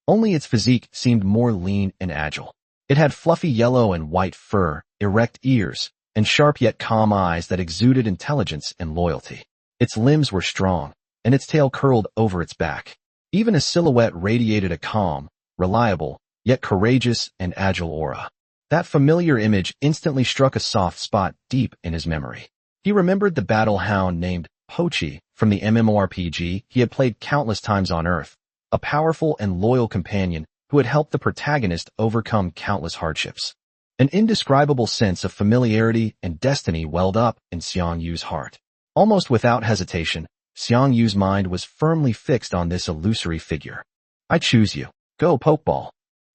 Only its physique seemed more lean and agile. It had fluffy yellow and white fur, erect ears, and sharp yet calm eyes that exuded intelligence and loyalty. Its limbs were strong, and its tail curled over its back. Even a silhouette radiated a calm, reliable, yet courageous and agile aura. That familiar image instantly struck a soft spot deep in his memory. He remembered the battle hound named Pochi from the MMORPG he had played countless times on Earth, a powerful and loyal companion who had helped the protagonist overcome countless hardships. An indescribable sense of familiarity and destiny welled up in Xiang Yu's heart. Almost without hesitation, Xiang Yu's mind was firmly fixed on this illusory figure. I choose you. Go Pokeball.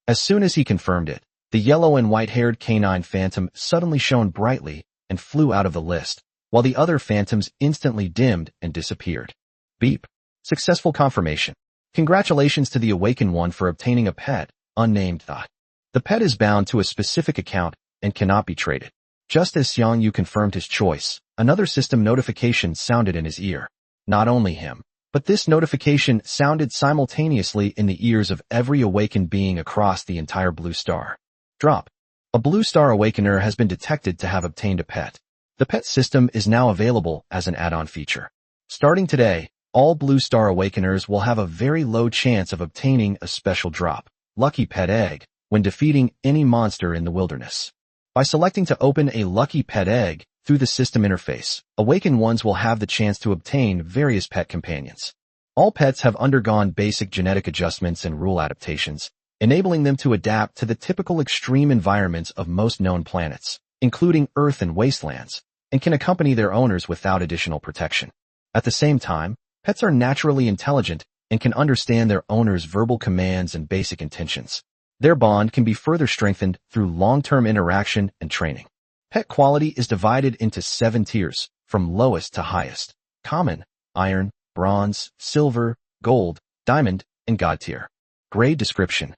As soon as he confirmed it, the yellow and white-haired canine phantom suddenly shone brightly and flew out of the list, while the other phantoms instantly dimmed and disappeared. Beep. Successful confirmation. Congratulations to the Awakened One for obtaining a pet, unnamed thought. The pet is bound to a specific account and cannot be traded. Just as Xiang Yu confirmed his choice, another system notification sounded in his ear. Not only him, but this notification sounded simultaneously in the ears of every awakened being across the entire blue star. Drop. A blue star awakener has been detected to have obtained a pet. The pet system is now available as an add-on feature. Starting today, all blue star awakeners will have a very low chance of obtaining a special drop, lucky pet egg, when defeating any monster in the wilderness. By selecting to open a lucky pet egg through the system interface, awakened ones will have the chance to obtain various pet companions. All pets have undergone basic genetic adjustments and rule adaptations, enabling them to adapt to the typical extreme environments of most known planets, including Earth and wastelands, and can accompany their owners without additional protection. At the same time, pets are naturally intelligent and can understand their owners' verbal commands and basic intentions. Their bond can be further strengthened through long-term interaction and training. Pet quality is divided into 7 tiers, from from lowest to highest: common, iron, bronze, silver, gold, diamond, and god tier. Grade description.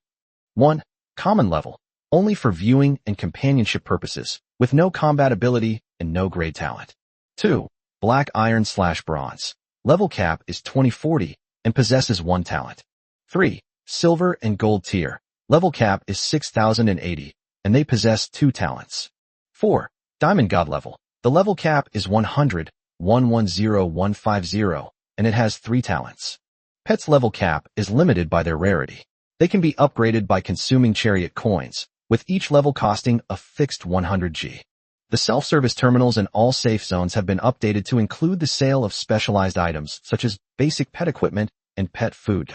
1. Common level, only for viewing and companionship purposes, with no combat ability and no grade talent. 2. Black iron/bronze. Level cap is 2040 and possesses 1 talent. 3. Silver and gold tier. Level cap is 6080 and they possess 2 talents. 4. Diamond god level. The level cap is 100, 110150, and it has 3 talents. Pets level cap is limited by their rarity. They can be upgraded by consuming Chariot coins, with each level costing a fixed 100G. The self-service terminals in all safe zones have been updated to include the sale of specialized items such as basic pet equipment and pet food.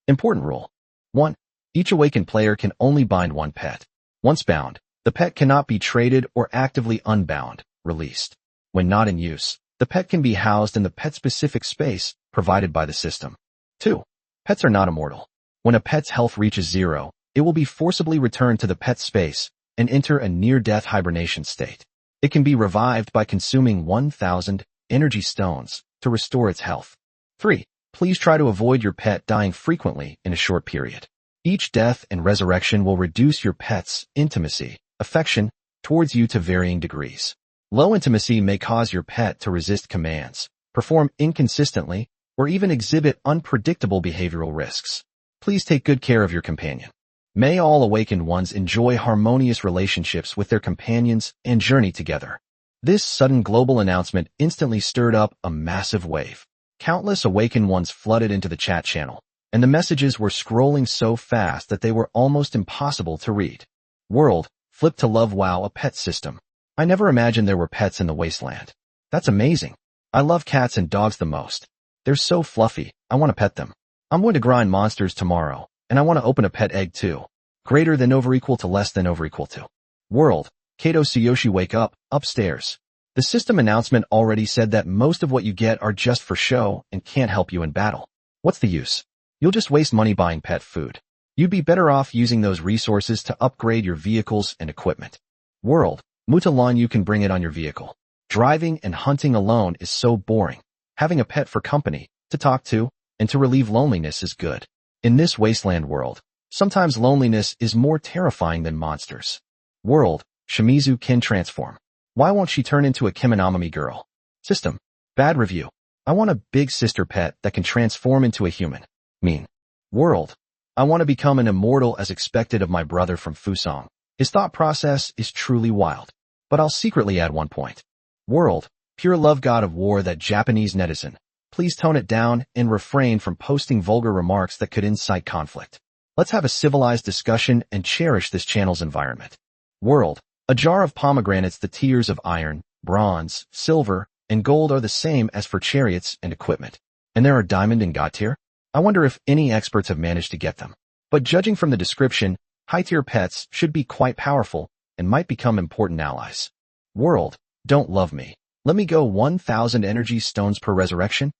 Important rule. 1. Each awakened player can only bind 1 pet. Once bound, the pet cannot be traded or actively unbound, released. When not in use, the pet can be housed in the pet-specific space provided by the system. 2. Pets are not immortal. When a pet's health reaches 0, it will be forcibly returned to the pet's space and enter a near-death hibernation state. It can be revived by consuming 1,000 energy stones to restore its health. 3. Please try to avoid your pet dying frequently in a short period. Each death and resurrection will reduce your pet's intimacy, affection, towards you to varying degrees. Low intimacy may cause your pet to resist commands, perform inconsistently, or even exhibit unpredictable behavioral risks. Please take good care of your companion. May all awakened ones enjoy harmonious relationships with their companions and journey together. This sudden global announcement instantly stirred up a massive wave. Countless awakened ones flooded into the chat channel, and the messages were scrolling so fast that they were almost impossible to read. World, flip to love wow a pet system. I never imagined there were pets in the wasteland. That's amazing. I love cats and dogs the most. They're so fluffy, I want to pet them. I'm going to grind monsters tomorrow, and I want to open a pet egg too. Greater than over equal to less than over equal to. World, Kato Tsuyoshi wake up, upstairs. The system announcement already said that most of what you get are just for show and can't help you in battle. What's the use? You'll just waste money buying pet food. You'd be better off using those resources to upgrade your vehicles and equipment. World, Mutalon you can bring it on your vehicle. Driving and hunting alone is so boring. Having a pet for company, to talk to, and to relieve loneliness is good. In this wasteland world, sometimes loneliness is more terrifying than monsters. World, Shimizu can transform. Why won't she turn into a Kemonomami girl? System, bad review. I want a big sister pet that can transform into a human. Mean. World, I want to become an immortal as expected of my brother from Fusong. His thought process is truly wild. But I'll secretly add 1 point. World, pure love god of war that Japanese netizen. Please tone it down and refrain from posting vulgar remarks that could incite conflict. Let's have a civilized discussion and cherish this channel's environment. World, a jar of pomegranates. The tiers of iron, bronze, silver, and gold are the same as for chariots and equipment. And there are diamond and god tier? I wonder if any experts have managed to get them. But judging from the description, high-tier pets should be quite powerful and might become important allies. World, don't love me. Let me go 1,000 energy stones per resurrection?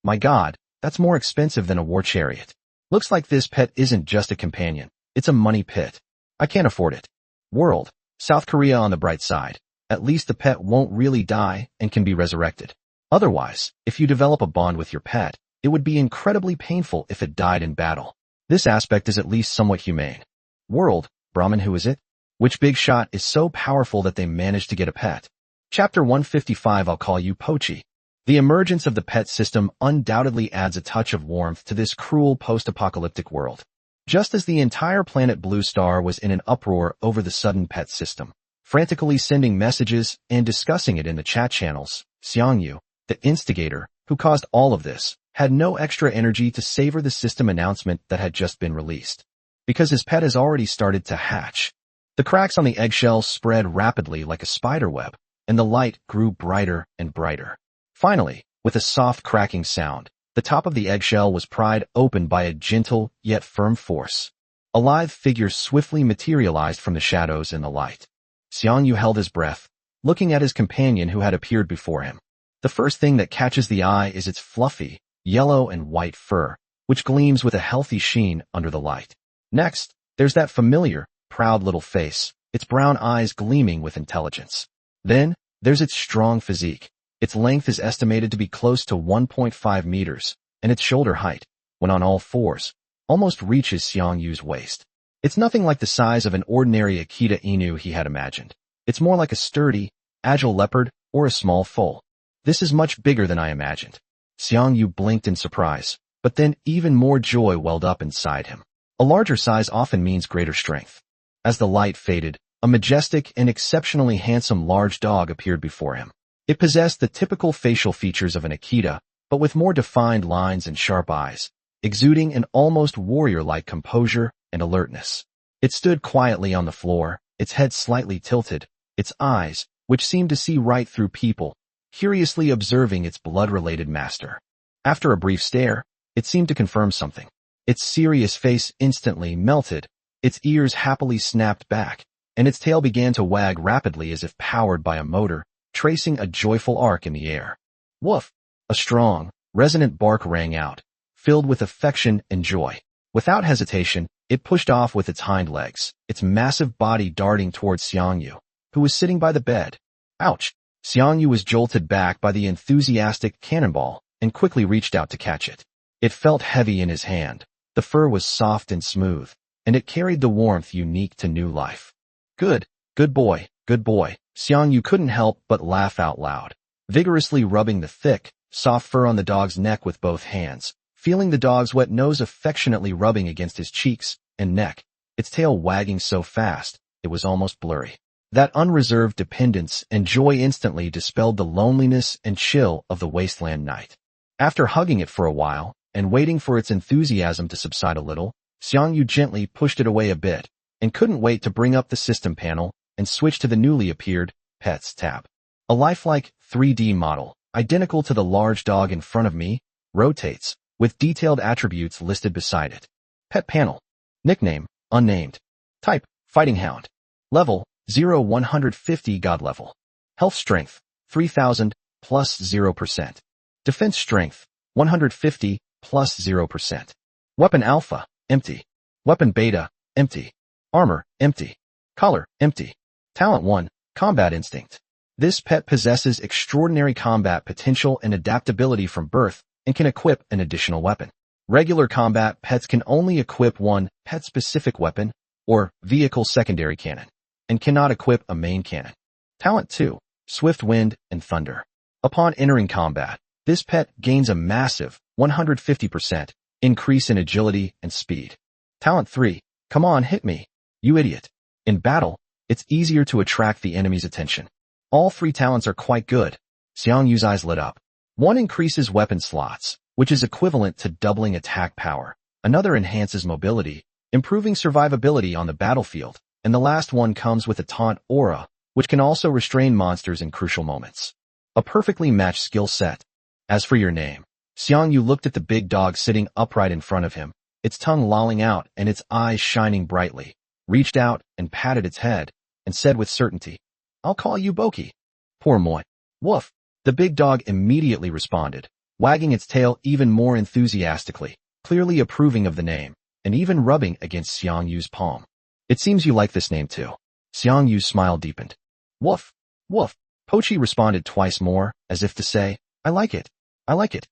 My god, that's more expensive than a war chariot. Looks like this pet isn't just a companion, it's a money pit. I can't afford it. World, South Korea on the bright side. At least the pet won't really die and can be resurrected. Otherwise, if you develop a bond with your pet, it would be incredibly painful if it died in battle. This aspect is at least somewhat humane. World, Brahmin who is it? Which big shot is so powerful that they managed to get a pet? Chapter 155 I'll call you Pochi. The emergence of the pet system undoubtedly adds a touch of warmth to this cruel post-apocalyptic world. Just as the entire planet Blue Star was in an uproar over the sudden pet system, frantically sending messages and discussing it in the chat channels, Xiang Yu, the instigator, who caused all of this, had no extra energy to savor the system announcement that had just been released. Because his pet has already started to hatch. The cracks on the eggshells spread rapidly like a spider web, and the light grew brighter and brighter. Finally, with a soft cracking sound, the top of the eggshell was pried open by a gentle yet firm force. A live figure swiftly materialized from the shadows in the light. Xiang Yu held his breath, looking at his companion who had appeared before him. The first thing that catches the eye is its fluffy, yellow and white fur, which gleams with a healthy sheen under the light. Next, there's that familiar, proud little face, its brown eyes gleaming with intelligence. Then, there's its strong physique, Its length is estimated to be close to 1.5 meters, and its shoulder height, when on all fours, almost reaches Xiang Yu's waist. It's nothing like the size of an ordinary Akita Inu he had imagined. It's more like a sturdy, agile leopard or a small foal. This is much bigger than I imagined. Xiang Yu blinked in surprise, but then even more joy welled up inside him. A larger size often means greater strength. As the light faded, a majestic and exceptionally handsome large dog appeared before him. It possessed the typical facial features of an Akita, but with more defined lines and sharp eyes, exuding an almost warrior-like composure and alertness. It stood quietly on the floor, its head slightly tilted, its eyes, which seemed to see right through people, curiously observing its blood-related master. After a brief stare, it seemed to confirm something. Its serious face instantly melted, its ears happily snapped back, and its tail began to wag rapidly as if powered by a motor, tracing a joyful arc in the air. Woof! A strong, resonant bark rang out, filled with affection and joy. Without hesitation, it pushed off with its hind legs, its massive body darting towards Xiang Yu, who was sitting by the bed. Ouch! Xiang Yu was jolted back by the enthusiastic cannonball and quickly reached out to catch it. It felt heavy in his hand. The fur was soft and smooth, and it carried the warmth unique to new life. Good boy, good boy. Xiang Yu couldn't help but laugh out loud, vigorously rubbing the thick, soft fur on the dog's neck with both hands, feeling the dog's wet nose affectionately rubbing against his cheeks and neck, its tail wagging so fast, it was almost blurry. That unreserved dependence and joy instantly dispelled the loneliness and chill of the wasteland night. After hugging it for a while, and waiting for its enthusiasm to subside a little, Xiang Yu gently pushed it away a bit, and couldn't wait to bring up the system panel and switch to the newly appeared Pets tab. A lifelike 3D model, identical to the large dog in front of me, rotates, with detailed attributes listed beside it. Pet panel. Nickname, unnamed. Type, fighting hound. Level, 0-150 god level. Health strength, 3000, plus 0%. Defense strength, 150, plus 0%. Weapon alpha, empty. Weapon beta, empty. Armor, empty. Collar, empty. Talent 1, combat instinct. This pet possesses extraordinary combat potential and adaptability from birth and can equip an additional weapon. Regular combat pets can only equip one pet-specific weapon or vehicle secondary cannon, and cannot equip a main cannon. Talent 2, swift wind and thunder. Upon entering combat, this pet gains a massive 150% increase in agility and speed. Talent 3, come on, hit me, you idiot. In battle, it's easier to attract the enemy's attention. All three talents are quite good. Xiang Yu's eyes lit up. One increases weapon slots, which is equivalent to doubling attack power. Another enhances mobility, improving survivability on the battlefield. And the last one comes with a taunt aura, which can also restrain monsters in crucial moments. A perfectly matched skill set. As for your name, Xiang Yu looked at the big dog sitting upright in front of him, its tongue lolling out and its eyes shining brightly, reached out and patted its head, and said with certainty, I'll call you Boki. Poor moi. Woof. The big dog immediately responded, wagging its tail even more enthusiastically, clearly approving of the name, and even rubbing against Xiang Yu's palm. It seems you like this name too. Xiang Yu's smile deepened. Woof. Woof. Pochi responded twice more, as if to say, I like it. I like it.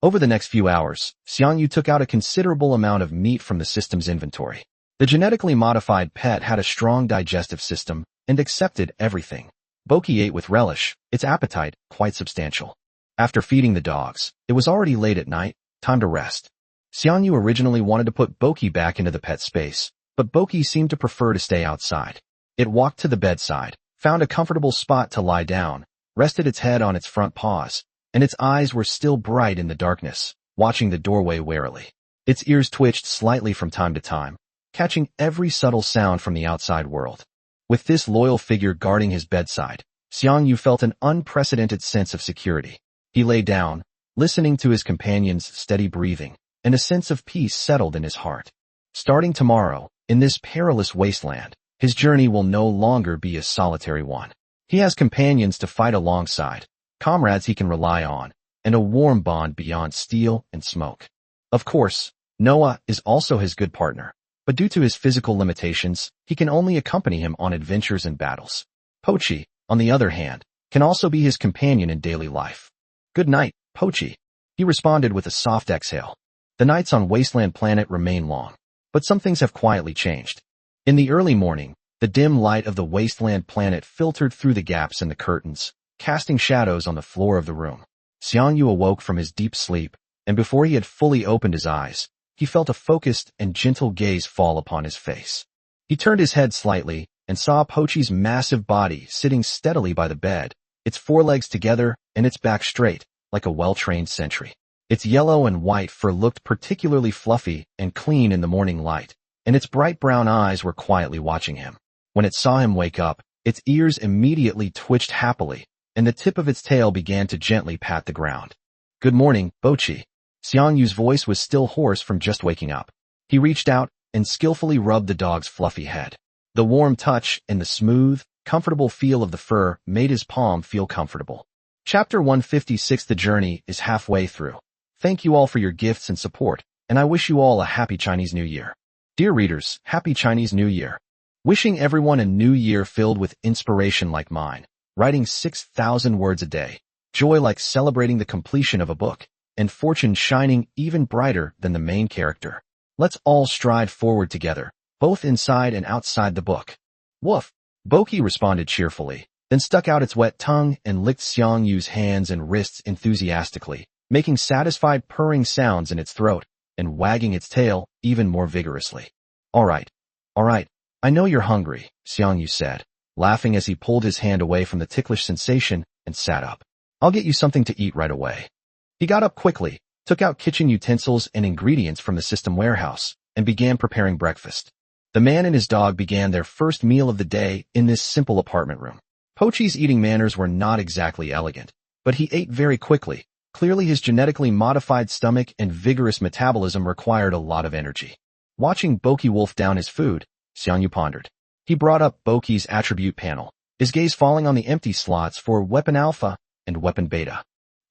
Over the next few hours, Xiang Yu took out a considerable amount of meat from the system's inventory. The genetically modified pet had a strong digestive system and accepted everything. Boki ate with relish, its appetite quite substantial. After feeding the dogs, it was already late at night, time to rest. Xiang Yu originally wanted to put Boki back into the pet space, but Boki seemed to prefer to stay outside. It walked to the bedside, found a comfortable spot to lie down, rested its head on its front paws, and its eyes were still bright in the darkness, watching the doorway warily. Its ears twitched slightly from time to time, catching every subtle sound from the outside world. With this loyal figure guarding his bedside, Xiang Yu felt an unprecedented sense of security. He lay down, listening to his companion's steady breathing, and a sense of peace settled in his heart. Starting tomorrow, in this perilous wasteland, his journey will no longer be a solitary one. He has companions to fight alongside, comrades he can rely on, and a warm bond beyond steel and smoke. Of course, Noah is also his good partner, but due to his physical limitations, he can only accompany him on adventures and battles. Pochi, on the other hand, can also be his companion in daily life. Good night, Pochi. He responded with a soft exhale. The nights on Wasteland Planet remain long, but some things have quietly changed. In the early morning, the dim light of the Wasteland Planet filtered through the gaps in the curtains, casting shadows on the floor of the room. Xiang Yu awoke from his deep sleep, and before he had fully opened his eyes, he felt a focused and gentle gaze fall upon his face. He turned his head slightly and saw Pochi's massive body sitting steadily by the bed, its forelegs together and its back straight, like a well-trained sentry. Its yellow and white fur looked particularly fluffy and clean in the morning light, and its bright brown eyes were quietly watching him. When it saw him wake up, its ears immediately twitched happily, and the tip of its tail began to gently pat the ground. Good morning, Pochi. Xiang Yu's voice was still hoarse from just waking up. He reached out and skillfully rubbed the dog's fluffy head. The warm touch and the smooth, comfortable feel of the fur made his palm feel comfortable. Chapter 156. The journey is halfway through. Thank you all for your gifts and support, and I wish you all a happy Chinese New Year. Dear readers, happy Chinese New Year. Wishing everyone a new year filled with inspiration like mine, writing 6,000 words a day, joy like celebrating the completion of a book, and fortune shining even brighter than the main character. Let's all stride forward together, both inside and outside the book. Woof! Boki responded cheerfully, then stuck out its wet tongue and licked Xiang Yu's hands and wrists enthusiastically, making satisfied purring sounds in its throat, and wagging its tail even more vigorously. All right, I know you're hungry, Xiang Yu said, laughing as he pulled his hand away from the ticklish sensation and sat up. I'll get you something to eat right away. He got up quickly, took out kitchen utensils and ingredients from the system warehouse, and began preparing breakfast. The man and his dog began their first meal of the day in this simple apartment room. Pochi's eating manners were not exactly elegant, but he ate very quickly. Clearly his genetically modified stomach and vigorous metabolism required a lot of energy. Watching Boki wolf down his food, Xiang Yu pondered. He brought up Boki's attribute panel, his gaze falling on the empty slots for Weapon Alpha and Weapon Beta.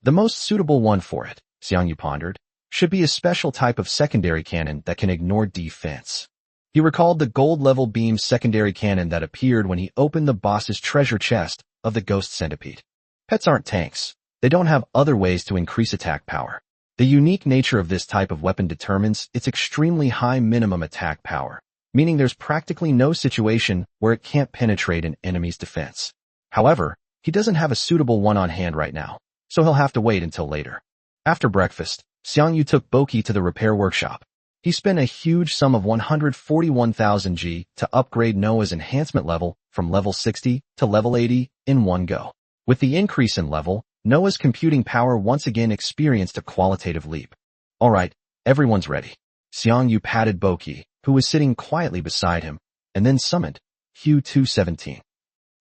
The most suitable one for it, Xiang Yu pondered, should be a special type of secondary cannon that can ignore defense. He recalled the gold-level beam secondary cannon that appeared when he opened the boss's treasure chest of the Ghost Centipede. Pets aren't tanks. They don't have other ways to increase attack power. The unique nature of this type of weapon determines its extremely high minimum attack power, meaning there's practically no situation where it can't penetrate an enemy's defense. However, he doesn't have a suitable one on hand right now, so he'll have to wait until later. After breakfast, Xiang Yu took Boki to the repair workshop. He spent a huge sum of 141,000 G to upgrade Noah's enhancement level from level 60 to level 80 in one go. With the increase in level, Noah's computing power once again experienced a qualitative leap. All right, everyone's ready. Xiang Yu patted Boki, who was sitting quietly beside him, and then summoned Hu 217.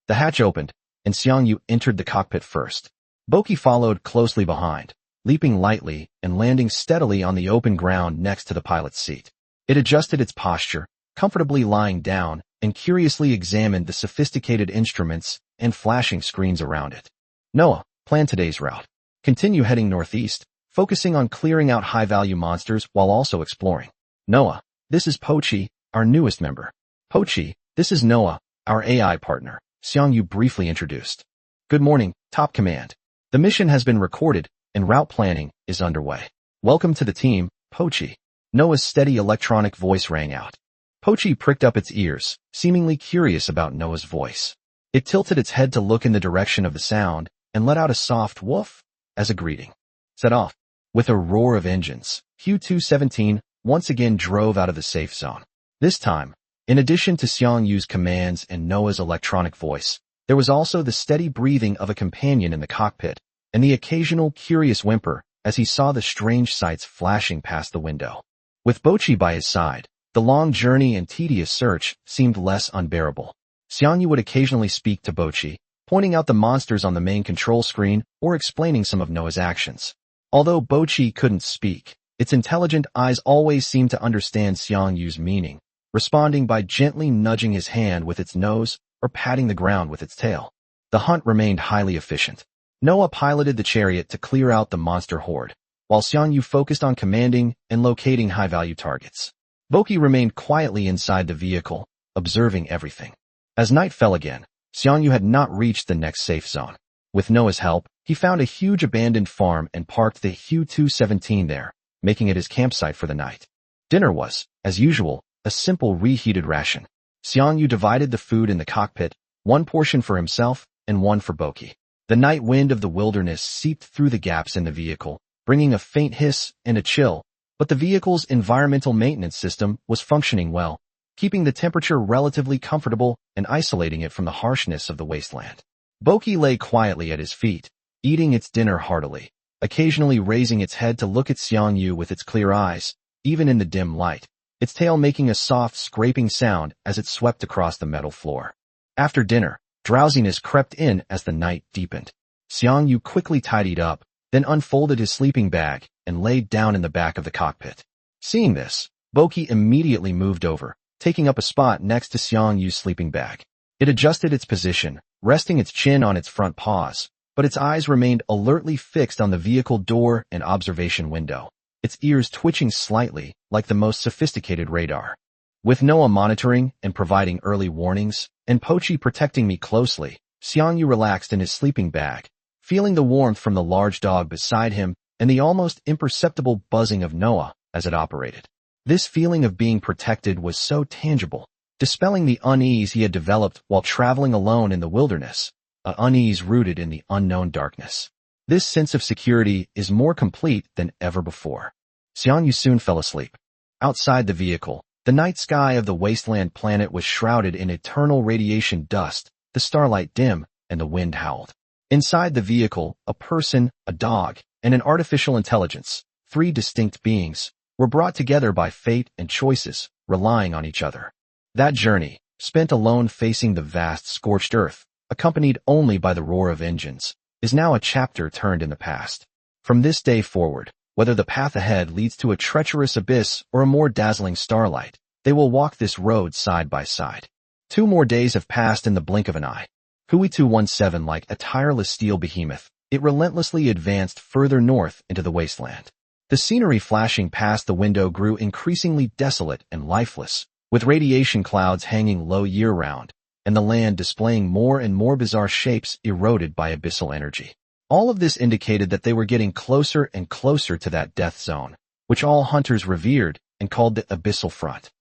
The hatch opened, and Xiang Yu entered the cockpit first. Boki followed closely behind, leaping lightly and landing steadily on the open ground next to the pilot's seat. It adjusted its posture, comfortably lying down, and curiously examined the sophisticated instruments and flashing screens around it. Noah, plan today's route. Continue heading northeast, focusing on clearing out high-value monsters while also exploring. Noah, this is Pochi, our newest member. Pochi, this is Noah, our AI partner, Xiang Yu briefly introduced. Good morning, Top Command. The mission has been recorded, and route planning is underway. Welcome to the team, Pochi. Noah's steady electronic voice rang out. Pochi pricked up its ears, seemingly curious about Noah's voice. It tilted its head to look in the direction of the sound, and let out a soft woof as a greeting. Set off. With a roar of engines, Hu 217 once again drove out of the safe zone. This time, in addition to Xiang Yu's commands and Noah's electronic voice, there was also the steady breathing of a companion in the cockpit, and the occasional curious whimper as he saw the strange sights flashing past the window. With Bochi by his side, the long journey and tedious search seemed less unbearable. Xiang Yu would occasionally speak to Bochi, pointing out the monsters on the main control screen or explaining some of Noah's actions. Although Bochi couldn't speak, its intelligent eyes always seemed to understand Xiang Yu's meaning, responding by gently nudging his hand with its nose or patting the ground with its tail. The hunt remained highly efficient. Noah piloted the chariot to clear out the monster horde, while Xiang Yu focused on commanding and locating high-value targets. Boki remained quietly inside the vehicle, observing everything. As night fell again, Xiang Yu had not reached the next safe zone. With Noah's help, he found a huge abandoned farm and parked the Hu-217 there, making it his campsite for the night. Dinner was, as usual, a simple reheated ration. Xiang Yu divided the food in the cockpit, one portion for himself and one for Boki. The night wind of the wilderness seeped through the gaps in the vehicle, bringing a faint hiss and a chill, but the vehicle's environmental maintenance system was functioning well, keeping the temperature relatively comfortable and isolating it from the harshness of the wasteland. Boki lay quietly at his feet, eating its dinner heartily, occasionally raising its head to look at Xiang Yu with its clear eyes, even in the dim light, its tail making a soft scraping sound as it swept across the metal floor. After dinner, drowsiness crept in as the night deepened. Xiang Yu quickly tidied up, then unfolded his sleeping bag and laid down in the back of the cockpit. Seeing this, Boki immediately moved over, taking up a spot next to Xiang Yu's sleeping bag. It adjusted its position, resting its chin on its front paws, but its eyes remained alertly fixed on the vehicle door and observation window, its ears twitching slightly like the most sophisticated radar. With Noah monitoring and providing early warnings, and Pochi protecting me closely, Xiang Yu relaxed in his sleeping bag, feeling the warmth from the large dog beside him and the almost imperceptible buzzing of Noah as it operated. This feeling of being protected was so tangible, dispelling the unease he had developed while traveling alone in the wilderness, an unease rooted in the unknown darkness. This sense of security is more complete than ever before. Xiang Yu soon fell asleep. Outside the vehicle, the night sky of the wasteland planet was shrouded in eternal radiation dust, the starlight dim, and the wind howled. Inside the vehicle, a person, a dog, and an artificial intelligence, three distinct beings, were brought together by fate and choices, relying on each other. That journey, spent alone facing the vast scorched earth, accompanied only by the roar of engines, is now a chapter turned in the past. From this day forward, whether the path ahead leads to a treacherous abyss or a more dazzling starlight, they will walk this road side by side. 2 more days have passed in the blink of an eye. Hui-217, like a tireless steel behemoth, it relentlessly advanced further north into the wasteland. The scenery flashing past the window grew increasingly desolate and lifeless, with radiation clouds hanging low year-round, and the land displaying more and more bizarre shapes eroded by abyssal energy. All of this indicated that they were getting closer and closer to that death zone, which all hunters revered and called the Abyssal Front.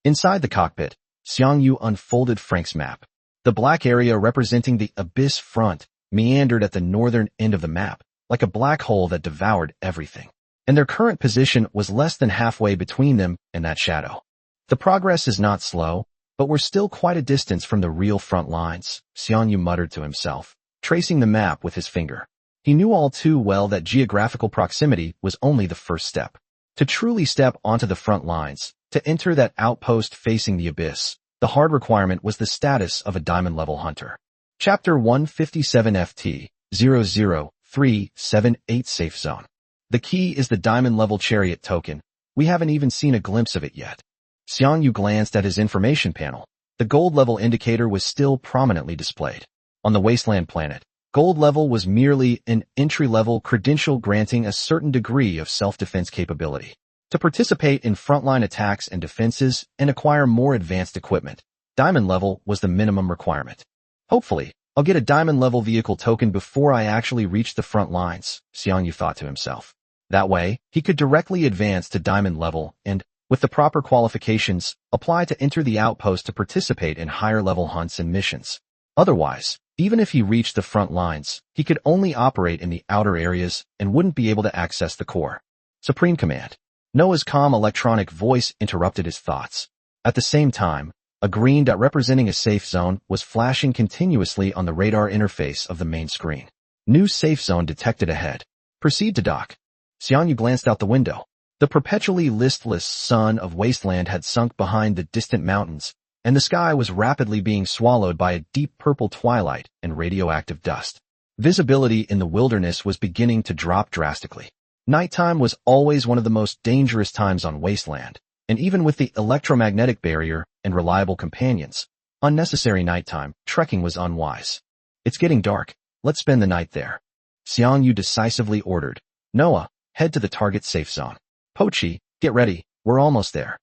Inside the cockpit, Xiang Yu unfolded Frank's map. The black area representing the Abyss Front meandered at the northern end of the map, like a black hole that devoured everything, and their current position was less than halfway between them and that shadow. The progress is not slow, but we're still quite a distance from the real front lines, Xiang Yu muttered to himself, tracing the map with his finger. He knew all too well that geographical proximity was only the first step. To truly step onto the front lines, to enter that outpost facing the abyss, the hard requirement was the status of a diamond-level hunter. Chapter 157 FT 00378 Safe Zone. The key is the diamond-level Chariot token. We haven't even seen a glimpse of it yet. Xiang Yu glanced at his information panel. The gold level indicator was still prominently displayed. On the wasteland planet, gold level was merely an entry-level credential granting a certain degree of self-defense capability. To participate in frontline attacks and defenses and acquire more advanced equipment, diamond level was the minimum requirement. Hopefully, I'll get a diamond level vehicle token before I actually reach the front lines, Xiang Yu thought to himself. That way, he could directly advance to diamond level and, with the proper qualifications, apply to enter the outpost to participate in higher-level hunts and missions. Otherwise, even if he reached the front lines, he could only operate in the outer areas and wouldn't be able to access the core. Supreme Command. Noah's calm electronic voice interrupted his thoughts. At the same time, a green dot representing a safe zone was flashing continuously on the radar interface of the main screen. New safe zone detected ahead. Proceed to dock. Xiang Yu glanced out the window. The perpetually listless sun of wasteland had sunk behind the distant mountains, and the sky was rapidly being swallowed by a deep purple twilight and radioactive dust. Visibility in the wilderness was beginning to drop drastically. Nighttime was always one of the most dangerous times on wasteland, and even with the electromagnetic barrier and reliable companions, unnecessary nighttime trekking was unwise. It's getting dark. Let's spend the night there. Xiang Yu decisively ordered. Noah, head to the target safe zone. Pochi, get ready, we're almost there.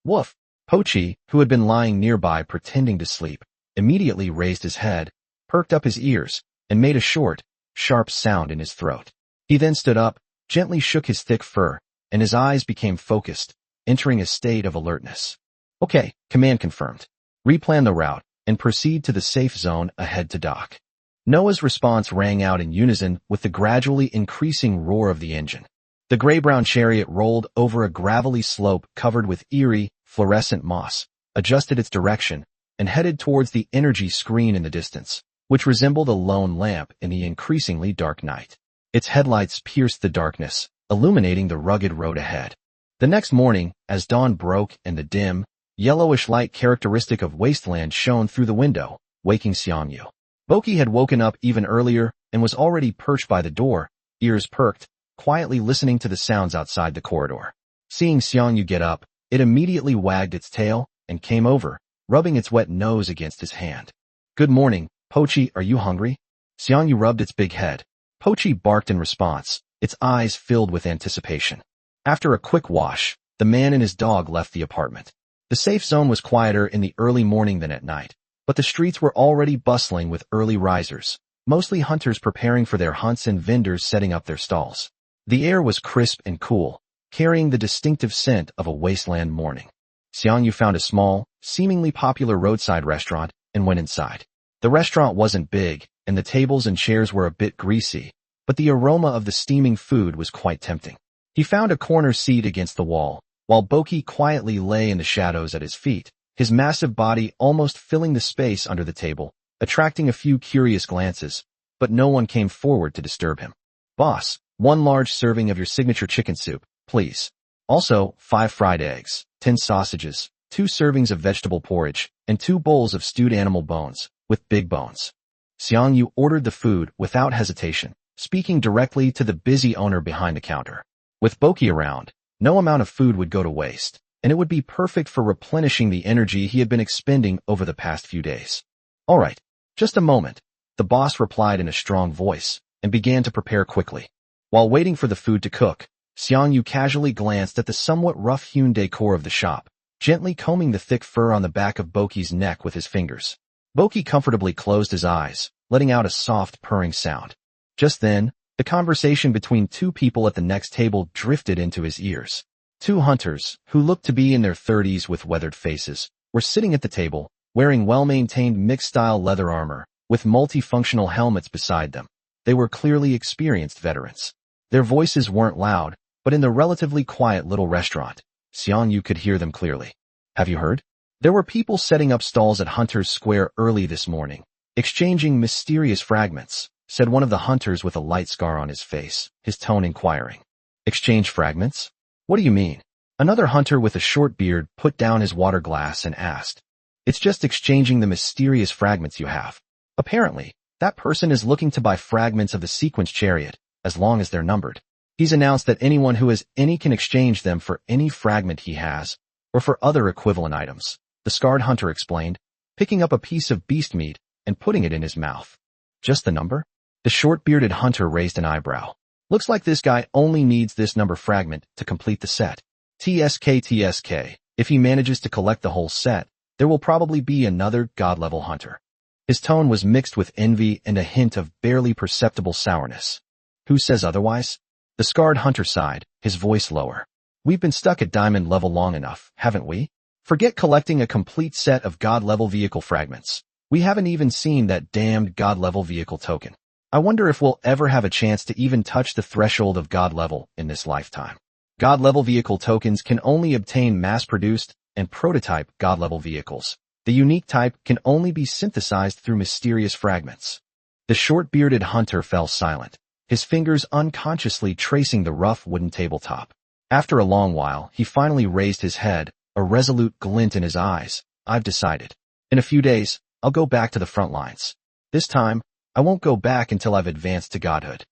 Woof! Pochi, who had been lying nearby pretending to sleep, immediately raised his head, perked up his ears, and made a short, sharp sound in his throat. He then stood up, gently shook his thick fur, and his eyes became focused, entering a state of alertness. Okay, command confirmed. Replan the route and proceed to the safe zone ahead to dock. Noah's response rang out in unison with the gradually increasing roar of the engine. The gray-brown chariot rolled over a gravelly slope covered with eerie, fluorescent moss, adjusted its direction, and headed towards the energy screen in the distance, which resembled a lone lamp in the increasingly dark night. Its headlights pierced the darkness, illuminating the rugged road ahead. The next morning, as dawn broke and the dim, yellowish light characteristic of wasteland shone through the window, waking Xiang Yu. Boki had woken up even earlier and was already perched by the door, ears perked, quietly listening to the sounds outside the corridor. Seeing Xiang Yu get up, it immediately wagged its tail and came over, rubbing its wet nose against his hand. Good morning, Pochi, are you hungry? Xiang Yu rubbed its big head. Pochi barked in response, its eyes filled with anticipation. After a quick wash, the man and his dog left the apartment. The safe zone was quieter in the early morning than at night, but the streets were already bustling with early risers, mostly hunters preparing for their hunts and vendors setting up their stalls. The air was crisp and cool, carrying the distinctive scent of a wasteland morning. Xiang Yu found a small, seemingly popular roadside restaurant and went inside. The restaurant wasn't big, and the tables and chairs were a bit greasy, but the aroma of the steaming food was quite tempting. He found a corner seat against the wall, while Boki quietly lay in the shadows at his feet, his massive body almost filling the space under the table, attracting a few curious glances, but no one came forward to disturb him. Boss, 1 large serving of your signature chicken soup, please. Also, 5 fried eggs, 10 sausages, 2 servings of vegetable porridge, and 2 bowls of stewed animal bones, with big bones. Xiang Yu ordered the food without hesitation, speaking directly to the busy owner behind the counter. With Boki around, no amount of food would go to waste, and it would be perfect for replenishing the energy he had been expending over the past few days. All right, just a moment, the boss replied in a strong voice, and began to prepare quickly. While waiting for the food to cook, Xiang Yu casually glanced at the somewhat rough-hewn decor of the shop, gently combing the thick fur on the back of Boki's neck with his fingers. Boki comfortably closed his eyes, letting out a soft purring sound. Just then, the conversation between 2 people at the next table drifted into his ears. 2 hunters, who looked to be in their 30s with weathered faces, were sitting at the table, wearing well-maintained mixed-style leather armor, with multifunctional helmets beside them. They were clearly experienced veterans. Their voices weren't loud, but in the relatively quiet little restaurant, Xiang Yu could hear them clearly. Have you heard? There were people setting up stalls at Hunter's Square early this morning, exchanging mysterious fragments, said one of the hunters with a light scar on his face, his tone inquiring. Exchange fragments? What do you mean? Another hunter with a short beard put down his water glass and asked. It's just exchanging the mysterious fragments you have. Apparently, that person is looking to buy fragments of the sequence chariot, as long as they're numbered. He's announced that anyone who has any can exchange them for any fragment he has, or for other equivalent items, the scarred hunter explained, picking up a piece of beast meat and putting it in his mouth. Just the number? The short-bearded hunter raised an eyebrow. Looks like this guy only needs this number fragment to complete the set. TSK. If he manages to collect the whole set, there will probably be another god-level hunter. His tone was mixed with envy and a hint of barely perceptible sourness. Who says otherwise? The scarred hunter sighed, his voice lower. We've been stuck at diamond level long enough, haven't we? Forget collecting a complete set of god-level vehicle fragments. We haven't even seen that damned god-level vehicle token. I wonder if we'll ever have a chance to even touch the threshold of god level in this lifetime. God-level vehicle tokens can only obtain mass-produced and prototype god-level vehicles. The unique type can only be synthesized through mysterious fragments. The short-bearded hunter fell silent, his fingers unconsciously tracing the rough wooden tabletop. After a long while, he finally raised his head, a resolute glint in his eyes. I've decided. In a few days, I'll go back to the front lines. This time, I won't go back until I've advanced to godhood.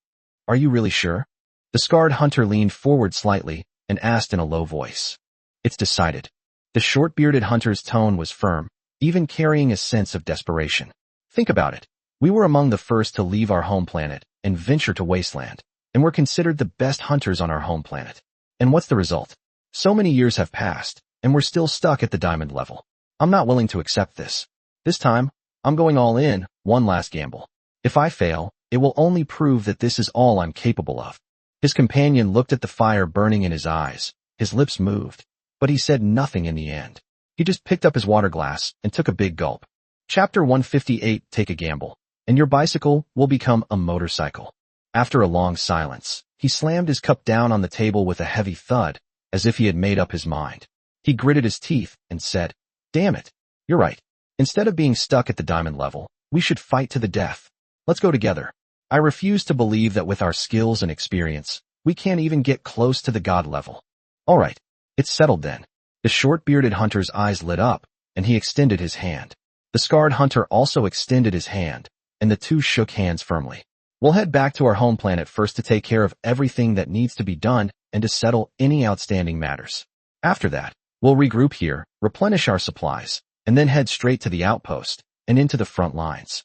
Are you really sure? The scarred hunter leaned forward slightly and asked in a low voice. It's decided. The short-bearded hunter's tone was firm, even carrying a sense of desperation. Think about it. We were among the first to leave our home planet and venture to wasteland, and we're considered the best hunters on our home planet. And what's the result? So many years have passed, and we're still stuck at the diamond level. I'm not willing to accept this. This time, I'm going all in, one last gamble. If I fail, It will only prove that this is all I'm capable of. His companion looked at the fire burning in his eyes. His lips moved, but he said nothing in the end. He just picked up his water glass and took a big gulp. Chapter 158, Take a Gamble, and your bicycle will become a motorcycle. After a long silence, he slammed his cup down on the table with a heavy thud, as if he had made up his mind. He gritted his teeth and said, "Damn it. You're right. Instead of being stuck at the diamond level, we should fight to the death. Let's go together. I refuse to believe that with our skills and experience, we can't even get close to the god level." All right, it's settled then. The short-bearded hunter's eyes lit up, and he extended his hand. The scarred hunter also extended his hand, and the two shook hands firmly. We'll head back to our home planet first to take care of everything that needs to be done and to settle any outstanding matters. After that, we'll regroup here, replenish our supplies, and then head straight to the outpost and into the front lines.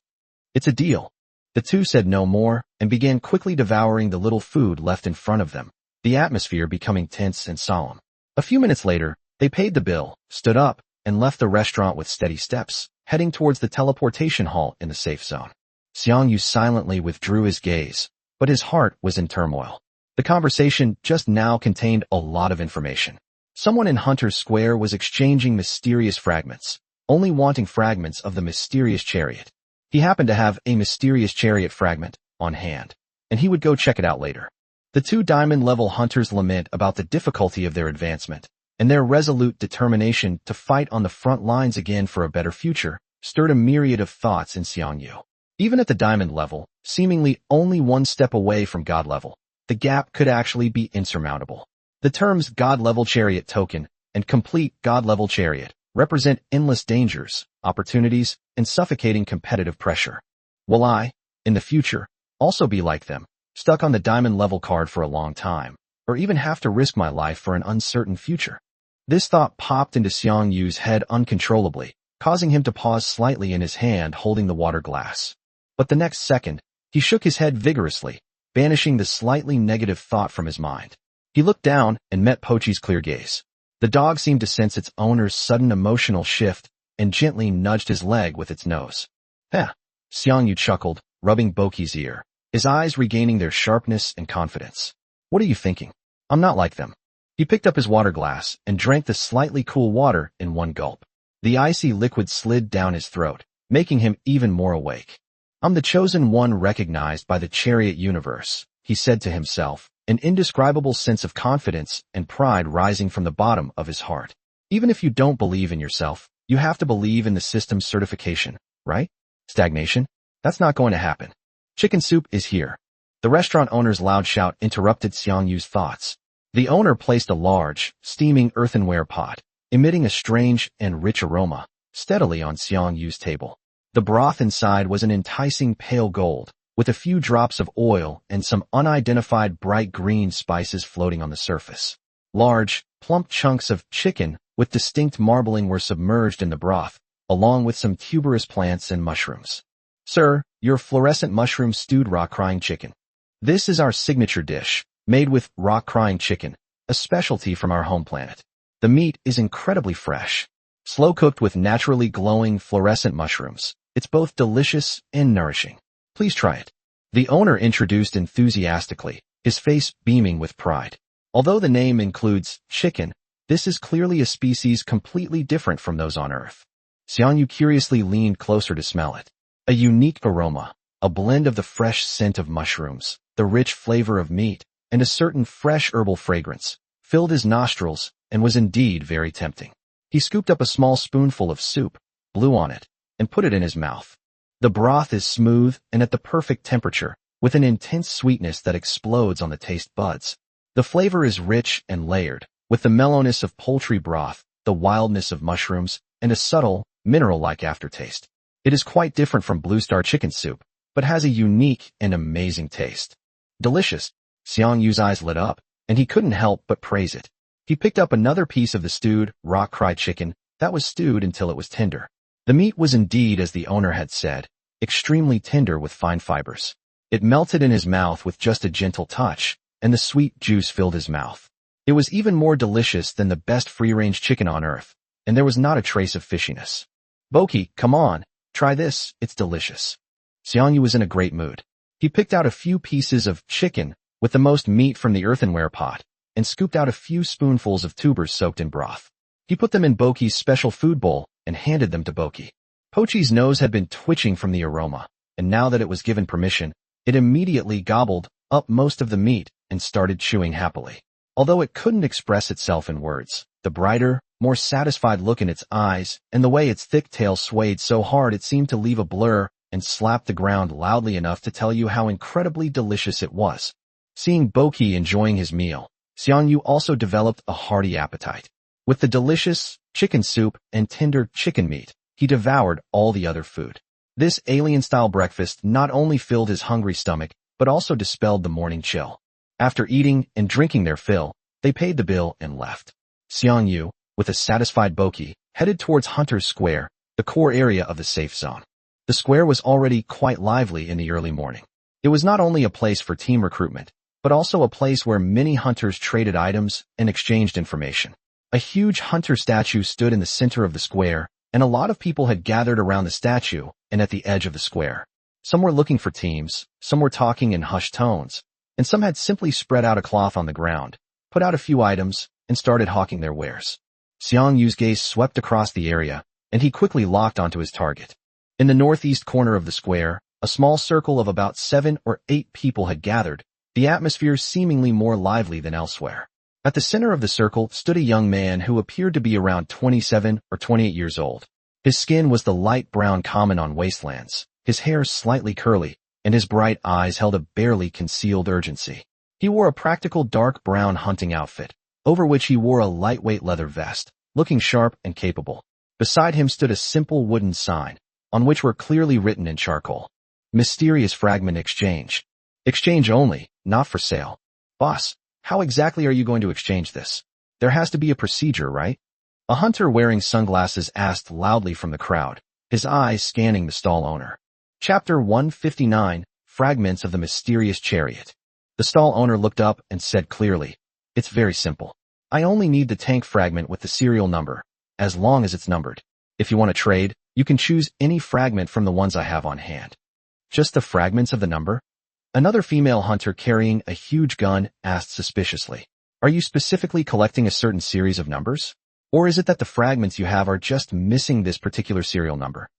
It's a deal. The two said no more and began quickly devouring the little food left in front of them, the atmosphere becoming tense and solemn. A few minutes later, they paid the bill, stood up, and left the restaurant with steady steps, heading towards the teleportation hall in the safe zone. Xiang Yu silently withdrew his gaze, but his heart was in turmoil. The conversation just now contained a lot of information. Someone in Hunter's Square was exchanging mysterious fragments, only wanting fragments of the mysterious chariot. He happened to have a mysterious chariot fragment on hand, and he would go check it out later. The two diamond-level hunters lament about the difficulty of their advancement, and their resolute determination to fight on the front lines again for a better future stirred a myriad of thoughts in Xiang Yu. Even at the diamond level, seemingly only one step away from god level, the gap could actually be insurmountable. The terms god-level chariot token and complete god-level chariot represent endless dangers, opportunities, and suffocating competitive pressure. Will I, in the future, also be like them, stuck on the diamond level card for a long time, or even have to risk my life for an uncertain future? This thought popped into Xiang Yu's head uncontrollably, causing him to pause slightly in his hand holding the water glass. But the next second, he shook his head vigorously, banishing the slightly negative thought from his mind. He looked down and met Pochi's clear gaze. The dog seemed to sense its owner's sudden emotional shift and gently nudged his leg with its nose. "Heh," Xiang Yu chuckled, rubbing Boki's ear, his eyes regaining their sharpness and confidence. "What are you thinking? I'm not like them." He picked up his water glass and drank the slightly cool water in one gulp. The icy liquid slid down his throat, making him even more awake. "I'm the chosen one recognized by the Chariot universe," he said to himself, an indescribable sense of confidence and pride rising from the bottom of his heart. Even if you don't believe in yourself, you have to believe in the system's certification, right? Stagnation? That's not going to happen. Chicken soup is here. The restaurant owner's loud shout interrupted Xiang Yu's thoughts. The owner placed a large, steaming earthenware pot, emitting a strange and rich aroma, steadily on Xiang Yu's table. The broth inside was an enticing pale gold, with a few drops of oil and some unidentified bright green spices floating on the surface. Large, plump chunks of chicken with distinct marbling were submerged in the broth, along with some tuberous plants and mushrooms. "Sir, your fluorescent mushroom stewed rock-crying chicken. This is our signature dish, made with rock-crying chicken, a specialty from our home planet. The meat is incredibly fresh, slow-cooked with naturally glowing fluorescent mushrooms. It's both delicious and nourishing. Please try it." The owner introduced enthusiastically, his face beaming with pride. Although the name includes chicken, this is clearly a species completely different from those on Earth. Xiang Yu curiously leaned closer to smell it. A unique aroma, a blend of the fresh scent of mushrooms, the rich flavor of meat, and a certain fresh herbal fragrance, filled his nostrils and was indeed very tempting. He scooped up a small spoonful of soup, blew on it, and put it in his mouth. The broth is smooth and at the perfect temperature, with an intense sweetness that explodes on the taste buds. The flavor is rich and layered, with the mellowness of poultry broth, the wildness of mushrooms, and a subtle, mineral-like aftertaste. It is quite different from Blue Star chicken soup, but has a unique and amazing taste. Delicious. Xiang Yu's eyes lit up, and he couldn't help but praise it. He picked up another piece of the stewed, rock-cried chicken that was stewed until it was tender. The meat was indeed, as the owner had said, extremely tender with fine fibers. It melted in his mouth with just a gentle touch, and the sweet juice filled his mouth. It was even more delicious than the best free-range chicken on Earth, and there was not a trace of fishiness. "Boki, come on, try this, it's delicious." Xiang Yu was in a great mood. He picked out a few pieces of chicken with the most meat from the earthenware pot and scooped out a few spoonfuls of tubers soaked in broth. He put them in Boki's special food bowl and handed them to Boki. Pochi's nose had been twitching from the aroma, and now that it was given permission, it immediately gobbled up most of the meat and started chewing happily. Although it couldn't express itself in words, the brighter, more satisfied look in its eyes and the way its thick tail swayed so hard it seemed to leave a blur and slap the ground loudly enough to tell you how incredibly delicious it was. Seeing Boki enjoying his meal, Xiang Yu also developed a hearty appetite. With the delicious chicken soup and tender chicken meat, he devoured all the other food. This alien-style breakfast not only filled his hungry stomach, but also dispelled the morning chill. After eating and drinking their fill, they paid the bill and left. Xiang Yu, with a satisfied Boki, headed towards Hunter's Square, the core area of the safe zone. The square was already quite lively in the early morning. It was not only a place for team recruitment, but also a place where many hunters traded items and exchanged information. A huge hunter statue stood in the center of the square, and a lot of people had gathered around the statue and at the edge of the square. Some were looking for teams, some were talking in hushed tones, and some had simply spread out a cloth on the ground, put out a few items, and started hawking their wares. Xiang Yu's gaze swept across the area, and he quickly locked onto his target. In the northeast corner of the square, a small circle of about 7 or 8 people had gathered, the atmosphere seemingly more lively than elsewhere. At the center of the circle stood a young man who appeared to be around 27 or 28 years old. His skin was the light brown common on wastelands, his hair slightly curly, and his bright eyes held a barely concealed urgency. He wore a practical dark brown hunting outfit, over which he wore a lightweight leather vest, looking sharp and capable. Beside him stood a simple wooden sign, on which were clearly written in charcoal, "Mysterious Fragment Exchange. Exchange only, not for sale." "Boss, how exactly are you going to exchange this? There has to be a procedure, right?" A hunter wearing sunglasses asked loudly from the crowd, his eyes scanning the stall owner. Chapter 159, Fragments of the Mysterious Chariot. The stall owner looked up and said clearly, "It's very simple. I only need the tank fragment with the serial number, as long as it's numbered. If you want to trade, you can choose any fragment from the ones I have on hand." "Just the fragments of the number?" Another female hunter carrying a huge gun asked suspiciously. "Are you specifically collecting a certain series of numbers? Or is it that the fragments you have are just missing this particular serial number?"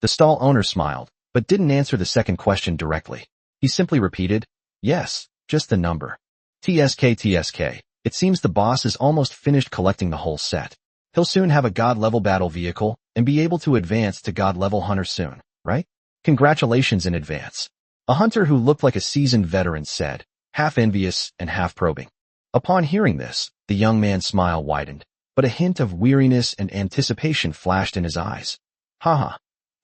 The stall owner smiled, but didn't answer the second question directly. He simply repeated, "Yes, just the number." TSK. It seems the boss is almost finished collecting the whole set. He'll soon have a god-level battle vehicle and be able to advance to god-level hunter soon, right? Congratulations in advance. A hunter who looked like a seasoned veteran said, half envious and half probing. Upon hearing this, the young man's smile widened, but a hint of weariness and anticipation flashed in his eyes. "Haha.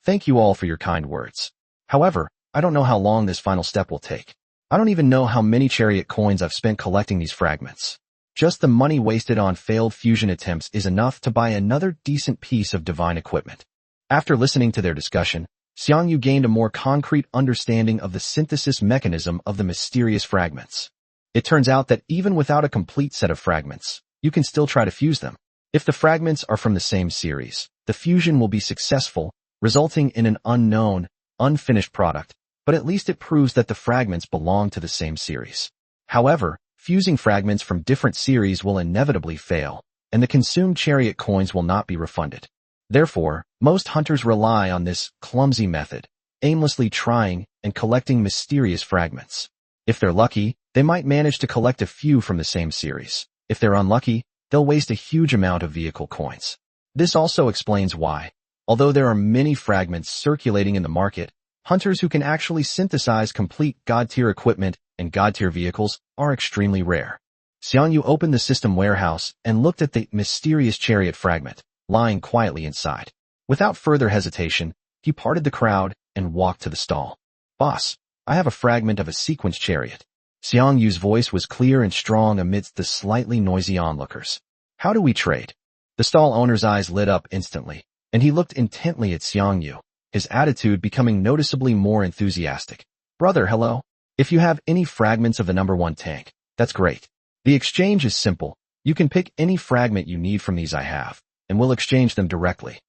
Thank you all for your kind words. However, I don't know how long this final step will take. I don't even know how many chariot coins I've spent collecting these fragments. Just the money wasted on failed fusion attempts is enough to buy another decent piece of divine equipment." After listening to their discussion, Xiang Yu gained a more concrete understanding of the synthesis mechanism of the mysterious fragments. It turns out that even without a complete set of fragments, you can still try to fuse them. If the fragments are from the same series, the fusion will be successful, resulting in an unknown, unfinished product, but at least it proves that the fragments belong to the same series. However, fusing fragments from different series will inevitably fail, and the consumed chariot coins will not be refunded. Therefore, most hunters rely on this clumsy method, aimlessly trying and collecting mysterious fragments. If they're lucky, they might manage to collect a few from the same series. If they're unlucky, they'll waste a huge amount of vehicle coins. This also explains why, although there are many fragments circulating in the market, hunters who can actually synthesize complete god-tier equipment and god-tier vehicles are extremely rare. Xiang Yu opened the system warehouse and looked at the mysterious chariot fragment, lying quietly inside. Without further hesitation, he parted the crowd and walked to the stall. "Boss, I have a fragment of a sequence chariot." Xiang Yu's voice was clear and strong amidst the slightly noisy onlookers. "How do we trade?" The stall owner's eyes lit up instantly, and he looked intently at Xiang Yu, his attitude becoming noticeably more enthusiastic. "Brother, hello. If you have any fragments of the number 1 tank, that's great. The exchange is simple. You can pick any fragment you need from these I have, and we'll exchange them directly."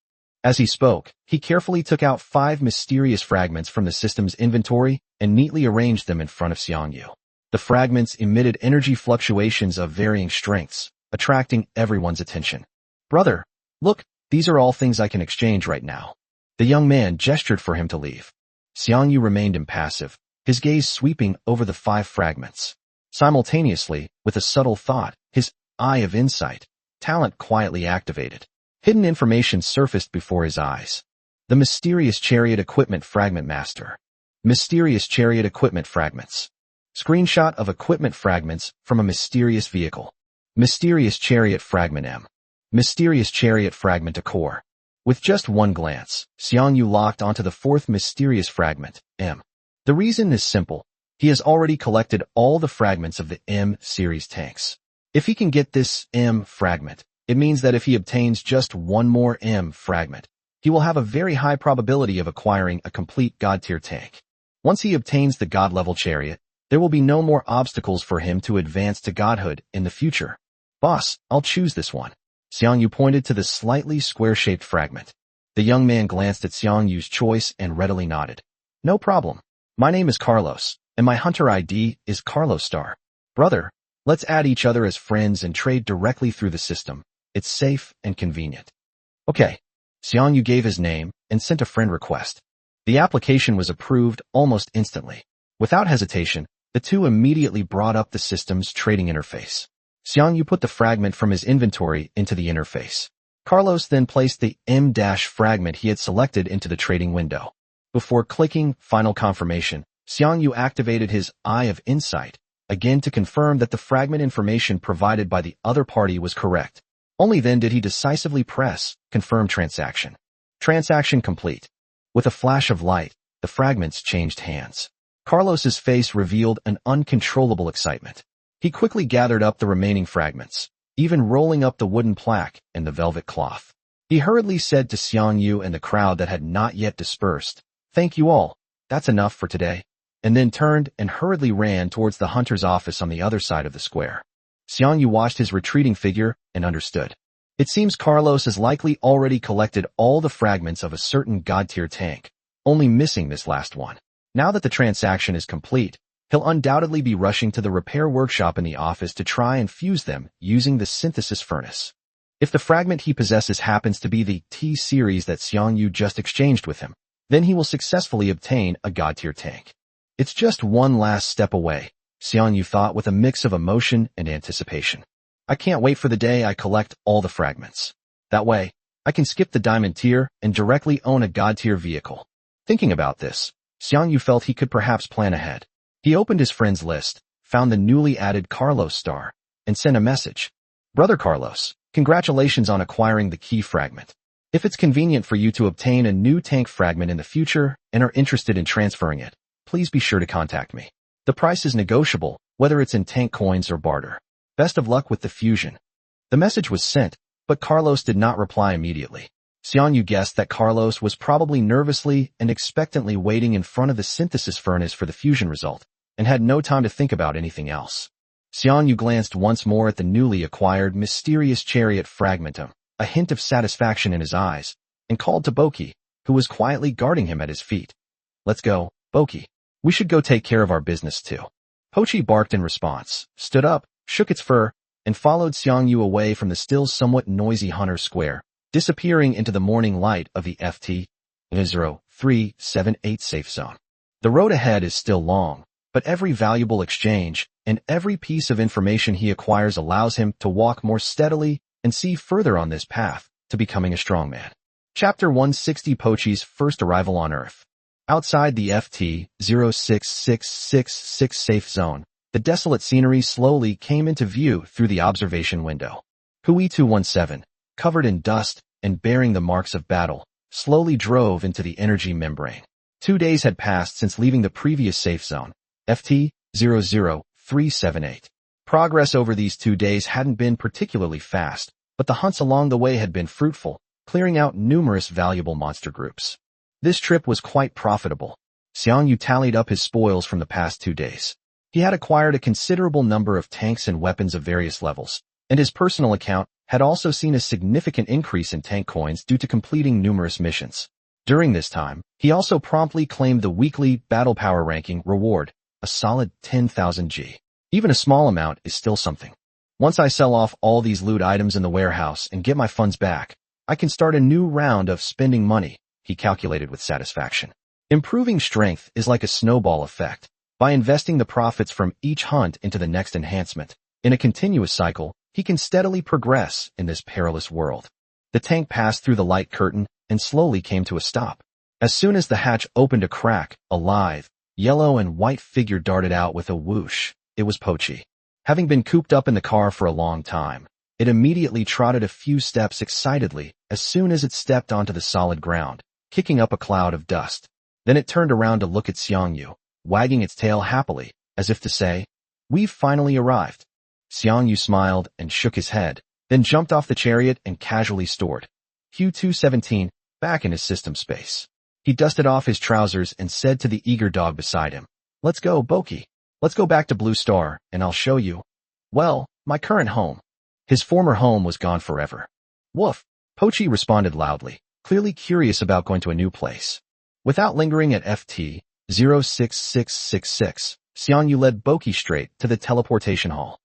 As he spoke, he carefully took out 5 mysterious fragments from the system's inventory and neatly arranged them in front of Xiang Yu. The fragments emitted energy fluctuations of varying strengths, attracting everyone's attention. "Brother, look, these are all things I can exchange right now." The young man gestured for him to leave. Xiang Yu remained impassive, his gaze sweeping over the 5 fragments. Simultaneously, with a subtle thought, his eye of insight, talent quietly activated. Hidden information surfaced before his eyes. The mysterious chariot equipment fragment master. Mysterious chariot equipment fragments. Screenshot of equipment fragments from a mysterious vehicle. Mysterious chariot fragment M. Mysterious chariot fragment a core. With just one glance, Xiang Yu locked onto the 4th mysterious fragment, M. The reason is simple. He has already collected all the fragments of the M series tanks. If he can get this M fragment, it means that if he obtains just one more M fragment, he will have a very high probability of acquiring a complete God-tier tank. Once he obtains the God-level chariot, there will be no more obstacles for him to advance to godhood in the future. "Boss, I'll choose this one." Xiang Yu pointed to the slightly square-shaped fragment. The young man glanced at Xiang Yu's choice and readily nodded. "No problem. My name is Carlos, and my hunter ID is Carlos Star. Brother, let's add each other as friends and trade directly through the system. It's safe and convenient." "Okay." Xiang Yu gave his name and sent a friend request. The application was approved almost instantly. Without hesitation, the two immediately brought up the system's trading interface. Xiang Yu put the fragment from his inventory into the interface. Carlos then placed the M-fragment he had selected into the trading window. Before clicking Final Confirmation, Xiang Yu activated his Eye of Insight, again to confirm that the fragment information provided by the other party was correct. Only then did he decisively press Confirm Transaction. Transaction complete. With a flash of light, the fragments changed hands. Carlos's face revealed an uncontrollable excitement. He quickly gathered up the remaining fragments, even rolling up the wooden plaque and the velvet cloth. He hurriedly said to Xiang Yu and the crowd that had not yet dispersed, "Thank you all. That's enough for today," and then turned and hurriedly ran towards the hunter's office on the other side of the square. Xiang Yu watched his retreating figure and understood. It seems Carlos has likely already collected all the fragments of a certain god-tier tank, only missing this last one. Now that the transaction is complete, he'll undoubtedly be rushing to the repair workshop in the office to try and fuse them using the synthesis furnace. If the fragment he possesses happens to be the T-series that Xiang Yu just exchanged with him, then he will successfully obtain a god-tier tank. It's just one last step away, Xiang Yu thought with a mix of emotion and anticipation. I can't wait for the day I collect all the fragments. That way, I can skip the diamond tier and directly own a god-tier vehicle. Thinking about this, Xiang Yu felt he could perhaps plan ahead. He opened his friends list, found the newly added Carlos Star, and sent a message. "Brother Carlos, congratulations on acquiring the key fragment. If it's convenient for you to obtain a new tank fragment in the future and are interested in transferring it, please be sure to contact me. The price is negotiable, whether it's in tank coins or barter. Best of luck with the fusion." The message was sent, but Carlos did not reply immediately. Xiang Yu guessed that Carlos was probably nervously and expectantly waiting in front of the synthesis furnace for the fusion result, and had no time to think about anything else. Xiang Yu glanced once more at the newly acquired mysterious chariot fragmentum, a hint of satisfaction in his eyes, and called to Boki, who was quietly guarding him at his feet. "Let's go, Boki. We should go take care of our business too." Pochi barked in response, stood up, shook its fur, and followed Xiang Yu away from the still somewhat noisy Hunter Square, disappearing into the morning light of the FT-0378 safe zone. The road ahead is still long, but every valuable exchange and every piece of information he acquires allows him to walk more steadily and see further on this path to becoming a strong man. Chapter 160: Pochi's first arrival on Earth. Outside the FT-06666 safe zone, the desolate scenery slowly came into view through the observation window. Hui 217, covered in dust and bearing the marks of battle, slowly drove into the energy membrane. 2 days had passed since leaving the previous safe zone, FT-00378. Progress over these 2 days hadn't been particularly fast, but the hunts along the way had been fruitful, clearing out numerous valuable monster groups. This trip was quite profitable. Xiang Yu tallied up his spoils from the past 2 days. He had acquired a considerable number of tanks and weapons of various levels, and his personal account had also seen a significant increase in tank coins due to completing numerous missions. During this time, he also promptly claimed the weekly battle power ranking reward, a solid 10,000 G. Even a small amount is still something. Once I sell off all these loot items in the warehouse and get my funds back, I can start a new round of spending money, he calculated with satisfaction. Improving strength is like a snowball effect. By investing the profits from each hunt into the next enhancement, in a continuous cycle, he can steadily progress in this perilous world. The tank passed through the light curtain and slowly came to a stop. As soon as the hatch opened a crack, a lithe, yellow and white figure darted out with a whoosh. It was Pochi. Having been cooped up in the car for a long time, it immediately trotted a few steps excitedly as soon as it stepped onto the solid ground, kicking up a cloud of dust. Then it turned around to look at Xiang Yu, wagging its tail happily, as if to say, "We've finally arrived." Xiang Yu smiled and shook his head, then jumped off the chariot and casually stored Q217 back in his system space. He dusted off his trousers and said to the eager dog beside him, "Let's go, Boki. Let's go back to Blue Star, and I'll show you, well, my current home." His former home was gone forever. "Woof," Pochi responded loudly, clearly curious about going to a new place. Without lingering at FT 06666, Xiang Yu led Boki straight to the teleportation hall.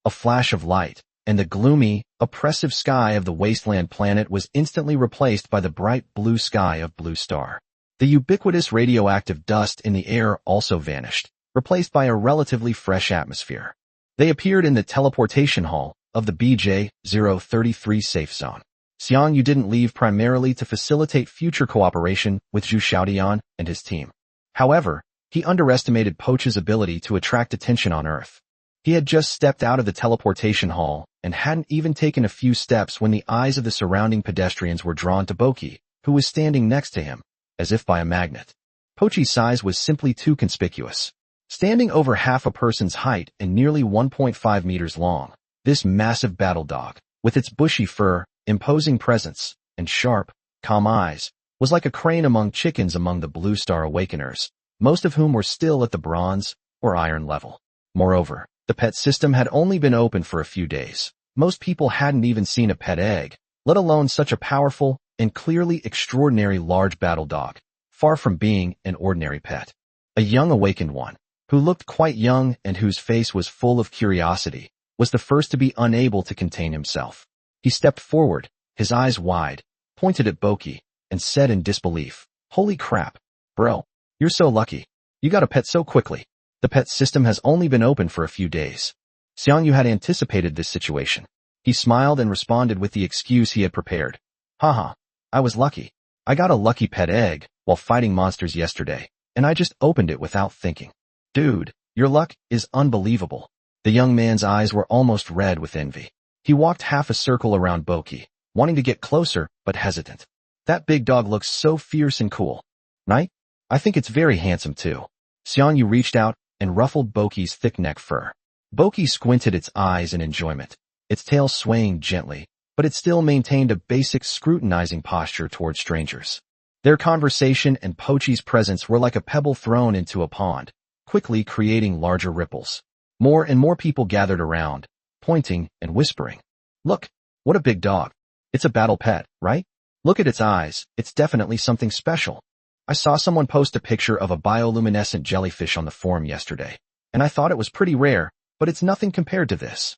A flash of light, and the gloomy, oppressive sky of the wasteland planet was instantly replaced by the bright blue sky of Blue Star. The ubiquitous radioactive dust in the air also vanished, replaced by a relatively fresh atmosphere. They appeared in the teleportation hall of the BJ-033 safe zone. Xiang Yu didn't leave primarily to facilitate future cooperation with Zhu Xiaodian and his team. However, he underestimated Poch's ability to attract attention on Earth. He had just stepped out of the teleportation hall and hadn't even taken a few steps when the eyes of the surrounding pedestrians were drawn to Boki, who was standing next to him, as if by a magnet. Pochi's size was simply too conspicuous. Standing over half a person's height and nearly 1.5 meters long, this massive battle dog, with its bushy fur, imposing presence, and sharp, calm eyes, was like a crane among chickens among the Blue Star Awakeners, most of whom were still at the bronze or iron level. Moreover, the pet system had only been open for a few days. Most people hadn't even seen a pet egg, let alone such a powerful and clearly extraordinary large battle dog, far from being an ordinary pet. A young awakened one, who looked quite young and whose face was full of curiosity, was the first to be unable to contain himself. He stepped forward, his eyes wide, pointed at Boki, and said in disbelief, "Holy crap, bro, you're so lucky. You got a pet so quickly. The pet system has only been open for a few days." Xiang Yu had anticipated this situation. He smiled and responded with the excuse he had prepared. "Haha, I was lucky. I got a lucky pet egg while fighting monsters yesterday, and I just opened it without thinking." "Dude, your luck is unbelievable." The young man's eyes were almost red with envy. He walked half a circle around Boki, wanting to get closer but hesitant. "That big dog looks so fierce and cool. Right? I think it's very handsome too." Xiang Yu reached out and ruffled Boki's thick neck fur. Boki squinted its eyes in enjoyment, its tail swaying gently, but it still maintained a basic scrutinizing posture toward strangers. Their conversation and Pochi's presence were like a pebble thrown into a pond, quickly creating larger ripples. More and more people gathered around, pointing and whispering. "Look, what a big dog. It's a battle pet, right? Look at its eyes, it's definitely something special. I saw someone post a picture of a bioluminescent jellyfish on the forum yesterday, and I thought it was pretty rare, but it's nothing compared to this.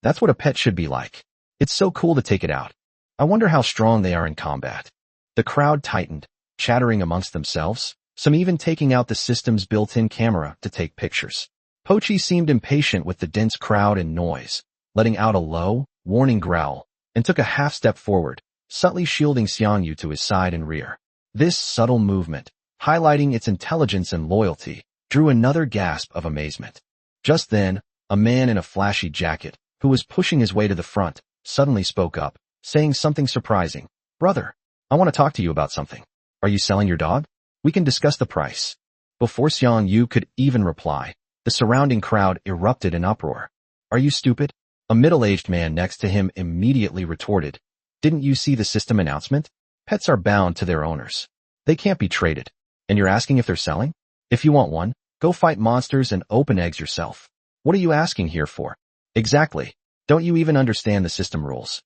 That's what a pet should be like. It's so cool to take it out. I wonder how strong they are in combat." The crowd tightened, chattering amongst themselves, some even taking out the system's built-in camera to take pictures. Pochi seemed impatient with the dense crowd and noise, letting out a low, warning growl, and took a half-step forward, subtly shielding Xiang Yu to his side and rear. This subtle movement, highlighting its intelligence and loyalty, drew another gasp of amazement. Just then, a man in a flashy jacket, who was pushing his way to the front, suddenly spoke up, saying something surprising. "Brother, I want to talk to you about something. Are you selling your dog? We can discuss the price." Before Xiang Yu could even reply, the surrounding crowd erupted in uproar. "Are you stupid?" A middle-aged man next to him immediately retorted. "Didn't you see the system announcement? Pets are bound to their owners. They can't be traded. And you're asking if they're selling? If you want one, go fight monsters and open eggs yourself. What are you asking here for?" "Exactly. Don't you even understand the system rules?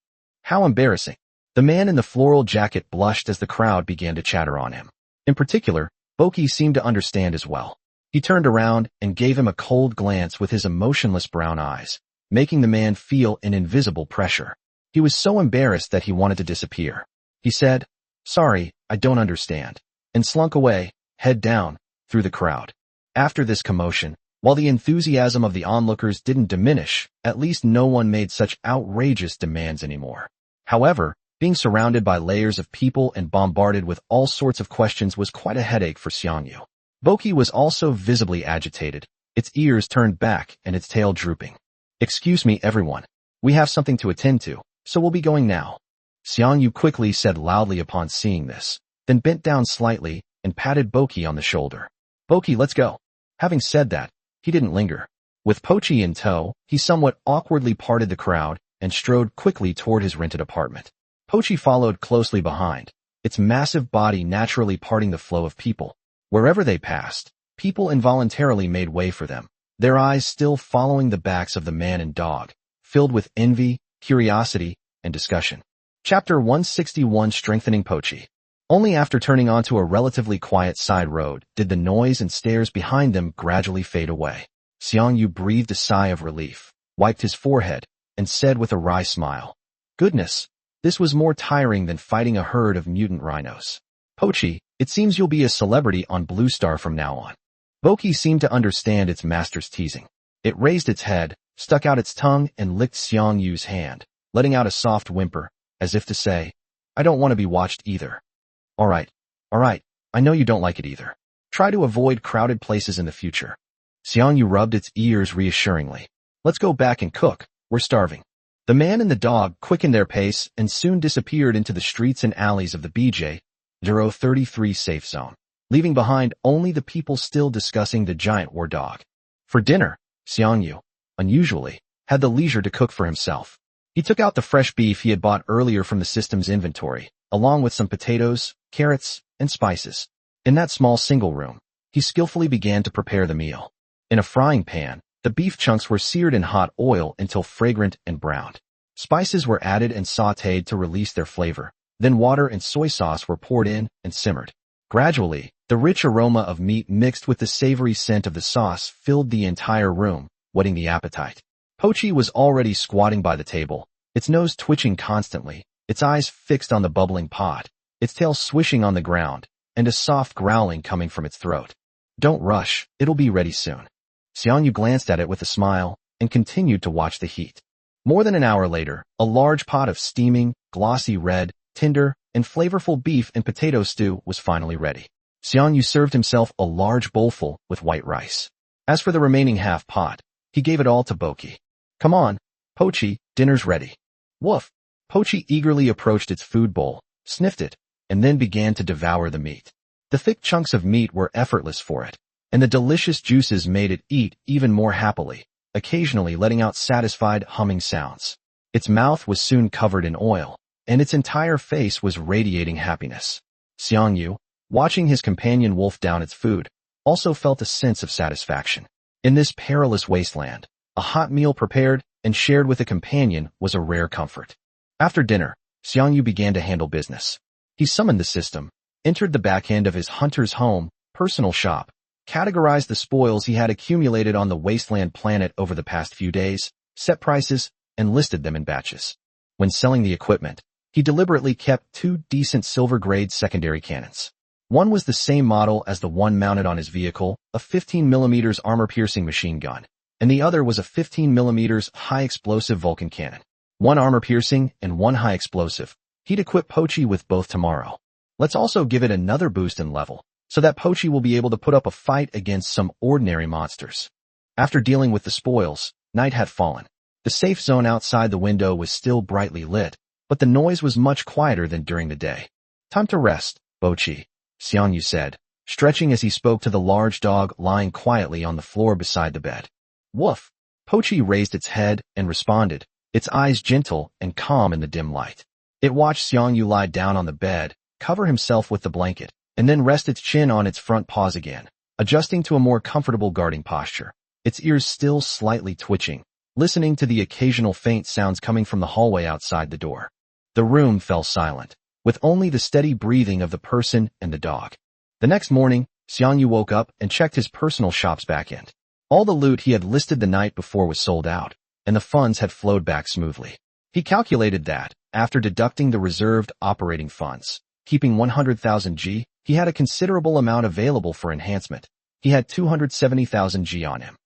How embarrassing. The man in the floral jacket blushed as the crowd began to chatter on him. In particular, Boki seemed to understand as well. He turned around and gave him a cold glance with his emotionless brown eyes, making the man feel an invisible pressure. He was so embarrassed that he wanted to disappear. He said, "Sorry, I don't understand," and slunk away, head down, through the crowd. After this commotion, while the enthusiasm of the onlookers didn't diminish, at least no one made such outrageous demands anymore. However, being surrounded by layers of people and bombarded with all sorts of questions was quite a headache for Xiang Yu. Boki was also visibly agitated, its ears turned back and its tail drooping. "Excuse me, everyone. We have something to attend to, so we'll be going now," Xiang Yu quickly said loudly upon seeing this, then bent down slightly and patted Boki on the shoulder. "Boki, let's go." Having said that, he didn't linger. With Pochi in tow, he somewhat awkwardly parted the crowd and strode quickly toward his rented apartment. Pochi followed closely behind, its massive body naturally parting the flow of people. Wherever they passed, people involuntarily made way for them, their eyes still following the backs of the man and dog, filled with envy, curiosity, and discussion. Chapter 161 Strengthening Pochi. Only after turning onto a relatively quiet side road did the noise and stares behind them gradually fade away. Xiang Yu breathed a sigh of relief, wiped his forehead, and said with a wry smile, "Goodness, this was more tiring than fighting a herd of mutant rhinos. Pochi, it seems you'll be a celebrity on Blue Star from now on." Boki seemed to understand its master's teasing. It raised its head, stuck out its tongue, and licked Xiang Yu's hand, letting out a soft whimper, as if to say, "I don't want to be watched either." All right, I know you don't like it either. Try to avoid crowded places in the future." Xiang Yu rubbed its ears reassuringly. "Let's go back and cook, we're starving." The man and the dog quickened their pace and soon disappeared into the streets and alleys of the BJ-033 safe zone, leaving behind only the people still discussing the giant war dog. For dinner, Xiang Yu, unusually, had the leisure to cook for himself. He took out the fresh beef he had bought earlier from the system's inventory, along with some potatoes, carrots, and spices. In that small single room, he skillfully began to prepare the meal. In a frying pan, the beef chunks were seared in hot oil until fragrant and browned. Spices were added and sautéed to release their flavor. Then water and soy sauce were poured in and simmered. Gradually, the rich aroma of meat mixed with the savory scent of the sauce filled the entire room, whetting the appetite. Pochi was already squatting by the table, its nose twitching constantly, its eyes fixed on the bubbling pot, its tail swishing on the ground, and a soft growling coming from its throat. "Don't rush, it'll be ready soon." Xiang Yu glanced at it with a smile and continued to watch the heat. More than an hour later, a large pot of steaming, glossy red, tender, and flavorful beef and potato stew was finally ready. Xiang Yu served himself a large bowlful with white rice. As for the remaining half pot, he gave it all to Boki. "Come on, Pochi, dinner's ready." Woof! Pochi eagerly approached its food bowl, sniffed it, and then began to devour the meat. The thick chunks of meat were effortless for it, and the delicious juices made it eat even more happily, occasionally letting out satisfied humming sounds. Its mouth was soon covered in oil, and its entire face was radiating happiness. Xiang Yu, watching his companion wolf down its food, also felt a sense of satisfaction. In this perilous wasteland, a hot meal prepared and shared with a companion was a rare comfort. After dinner, Xiang Yu began to handle business. He summoned the system, entered the back end of his hunter's home, personal shop, categorized the spoils he had accumulated on the wasteland planet over the past few days, set prices, and listed them in batches. When selling the equipment, he deliberately kept 2 decent silver-grade secondary cannons. One was the same model as the one mounted on his vehicle, a 15mm armor-piercing machine gun, and the other was a 15mm high-explosive Vulcan cannon. One armor-piercing and one high-explosive. He'd equip Pochi with both tomorrow. Let's also give it another boost in level, so that Pochi will be able to put up a fight against some ordinary monsters. After dealing with the spoils, night had fallen. The safe zone outside the window was still brightly lit, but the noise was much quieter than during the day. "Time to rest, Pochi," Xiang Yu said, stretching as he spoke to the large dog lying quietly on the floor beside the bed. Woof! Pochi raised its head and responded, its eyes gentle and calm in the dim light. It watched Xiang Yu lie down on the bed, cover himself with the blanket, and then rest its chin on its front paws again, adjusting to a more comfortable guarding posture, its ears still slightly twitching, listening to the occasional faint sounds coming from the hallway outside the door. The room fell silent, with only the steady breathing of the person and the dog. The next morning, Xiang Yu woke up and checked his personal shop's back end. All the loot he had listed the night before was sold out, and the funds had flowed back smoothly. He calculated that, after deducting the reserved operating funds, keeping 100,000 G, he had a considerable amount available for enhancement. He had 270,000 G on him.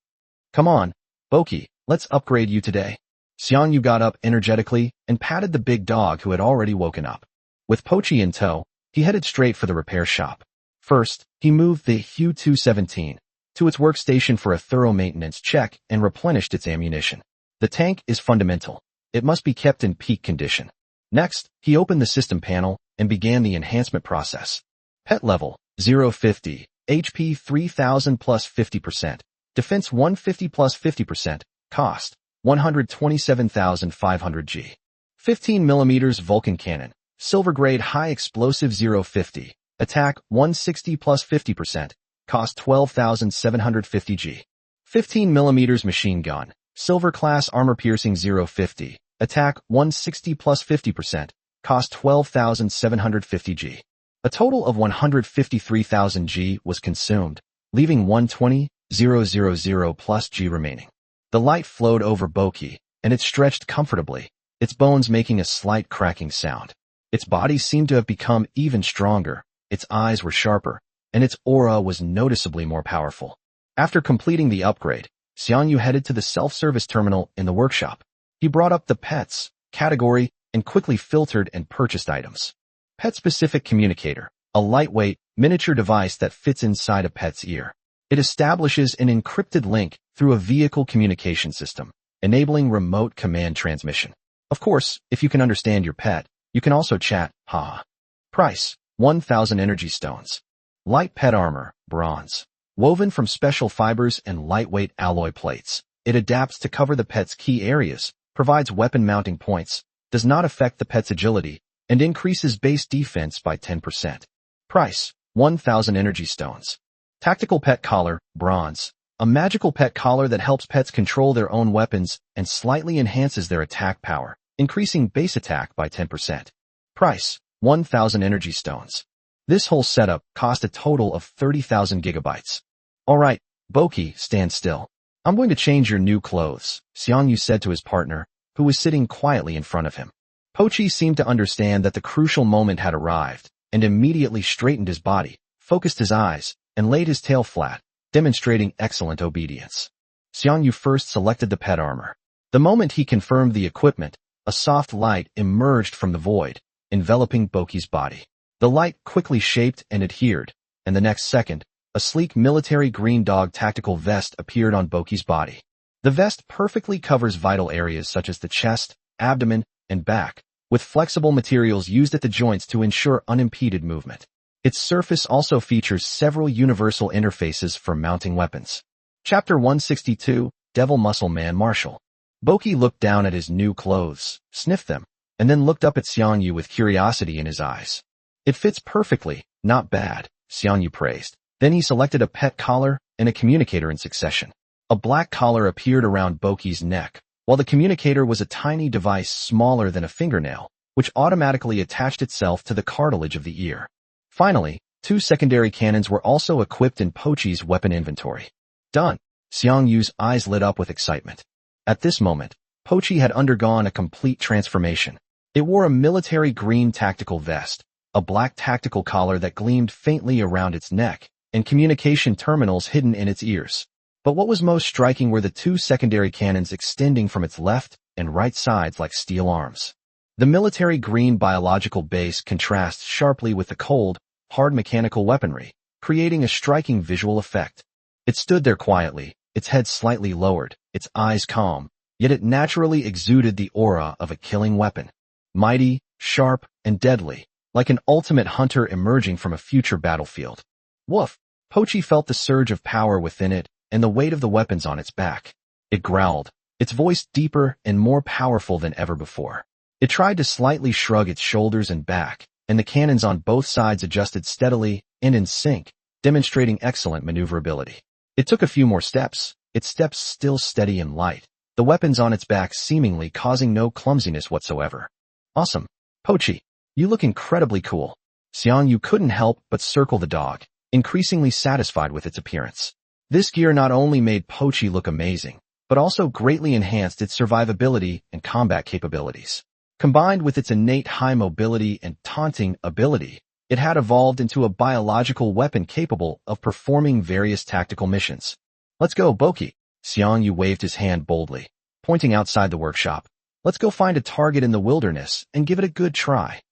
Come on, Boki, let's upgrade you today. Xiang Yu got up energetically and patted the big dog who had already woken up. With Pochi in tow, he headed straight for the repair shop. First, he moved the Hu 217 to its workstation for a thorough maintenance check and replenished its ammunition. The tank is fundamental. It must be kept in peak condition. Next, he opened the system panel and began the enhancement process. Pet level, 050, HP 3000 plus 50%, defense 150 plus 50%, cost, 127,500 G. 15mm Vulcan cannon, silver grade high explosive 050, attack 160 plus 50%, cost 12,750 G. 15mm machine gun, silver class armor piercing 050, attack 160 plus 50%, cost 12,750 G. A total of 153,000 G was consumed, leaving 120,000 plus G remaining. The light flowed over Boki, and it stretched comfortably, its bones making a slight cracking sound. Its body seemed to have become even stronger, its eyes were sharper, and its aura was noticeably more powerful. After completing the upgrade, Xiang Yu headed to the self-service terminal in the workshop. He brought up the pets category and quickly filtered and purchased items. Pet-specific communicator, a lightweight, miniature device that fits inside a pet's ear. It establishes an encrypted link through a vehicle communication system, enabling remote command transmission. Of course, if you can understand your pet, you can also chat, haha. Price, 1,000 energy stones. Light pet armor, bronze. Woven from special fibers and lightweight alloy plates, it adapts to cover the pet's key areas, provides weapon mounting points, does not affect the pet's agility, and increases base defense by 10%. Price, 1,000 energy stones. Tactical pet collar, bronze. A magical pet collar that helps pets control their own weapons and slightly enhances their attack power, increasing base attack by 10%. Price, 1,000 energy stones. This whole setup cost a total of 30,000 gigabytes. Alright, Boki, stand still. I'm going to change your new clothes, Xiang Yu said to his partner, who was sitting quietly in front of him. Pochi seemed to understand that the crucial moment had arrived, and immediately straightened his body, focused his eyes, and laid his tail flat, demonstrating excellent obedience. Xiang Yu first selected the pet armor. The moment he confirmed the equipment, a soft light emerged from the void, enveloping Boki's body. The light quickly shaped and adhered, and the next second, a sleek military green dog tactical vest appeared on Boki's body. The vest perfectly covers vital areas such as the chest, abdomen, and back, with flexible materials used at the joints to ensure unimpeded movement. Its surface also features several universal interfaces for mounting weapons. Chapter 162, Devil Muscle Man Martial. Boki looked down at his new clothes, sniffed them, and then looked up at Xiang Yu with curiosity in his eyes. It fits perfectly, not bad, Xiang Yu praised. Then he selected a pet collar and a communicator in succession. A black collar appeared around Boki's neck, while the communicator was a tiny device smaller than a fingernail, which automatically attached itself to the cartilage of the ear. Finally, 2 secondary cannons were also equipped in Pochi's weapon inventory. Done! Xiang Yu's eyes lit up with excitement. At this moment, Pochi had undergone a complete transformation. It wore a military green tactical vest, a black tactical collar that gleamed faintly around its neck, and communication terminals hidden in its ears. But what was most striking were the 2 secondary cannons extending from its left and right sides like steel arms. The military green biological base contrasts sharply with the cold, hard mechanical weaponry, creating a striking visual effect. It stood there quietly, its head slightly lowered, its eyes calm, yet it naturally exuded the aura of a killing weapon. Mighty, sharp, and deadly, like an ultimate hunter emerging from a future battlefield. Woof! Pochi felt the surge of power within it and the weight of the weapons on its back. It growled, its voice deeper and more powerful than ever before. It tried to slightly shrug its shoulders and back, and the cannons on both sides adjusted steadily and in sync, demonstrating excellent maneuverability. It took a few more steps, its steps still steady and light, the weapons on its back seemingly causing no clumsiness whatsoever. Awesome! Pochi, you look incredibly cool. Xiang Yu couldn't help but circle the dog, increasingly satisfied with its appearance. This gear not only made Pochi look amazing, but also greatly enhanced its survivability and combat capabilities. Combined with its innate high mobility and taunting ability, it had evolved into a biological weapon capable of performing various tactical missions. Let's go, Boki. Xiang Yu waved his hand boldly, pointing outside the workshop. Let's go find a target in the wilderness and give it a good try.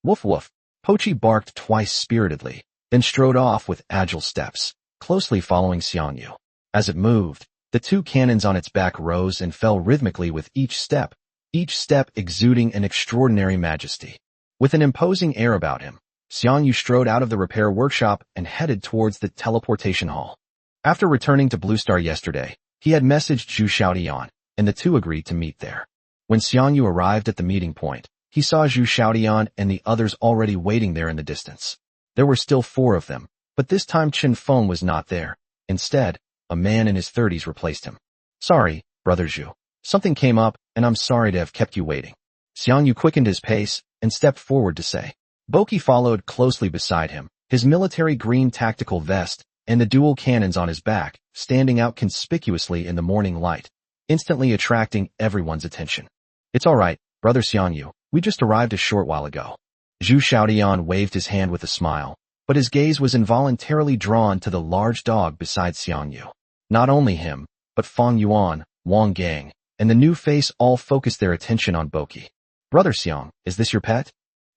Woof woof. Pochi barked twice spiritedly, then strode off with agile steps, closely following Xiang Yu. As it moved, the two cannons on its back rose and fell rhythmically with each step exuding an extraordinary majesty. With an imposing air about him, Xiang Yu strode out of the repair workshop and headed towards the teleportation hall. After returning to Blue Star yesterday, he had messaged Zhu Xiaodian, and the two agreed to meet there. When Xiang Yu arrived at the meeting point, he saw Zhu Xiaodian and the others already waiting there in the distance. There were still 4 of them, but this time Chen Feng was not there. Instead, a man in his 30s replaced him. Sorry, Brother Zhu. Something came up, and I'm sorry to have kept you waiting. Xiang Yu quickened his pace and stepped forward to say. Boki followed closely beside him, his military green tactical vest and the dual cannons on his back standing out conspicuously in the morning light, instantly attracting everyone's attention. It's all right, Brother Xiang Yu. We just arrived a short while ago. Zhu Xiaodian waved his hand with a smile, but his gaze was involuntarily drawn to the large dog beside Xiang Yu. Not only him, but Feng Yuan, Wang Gang, and the new face all focused their attention on Boki. Brother Xiang, is this your pet?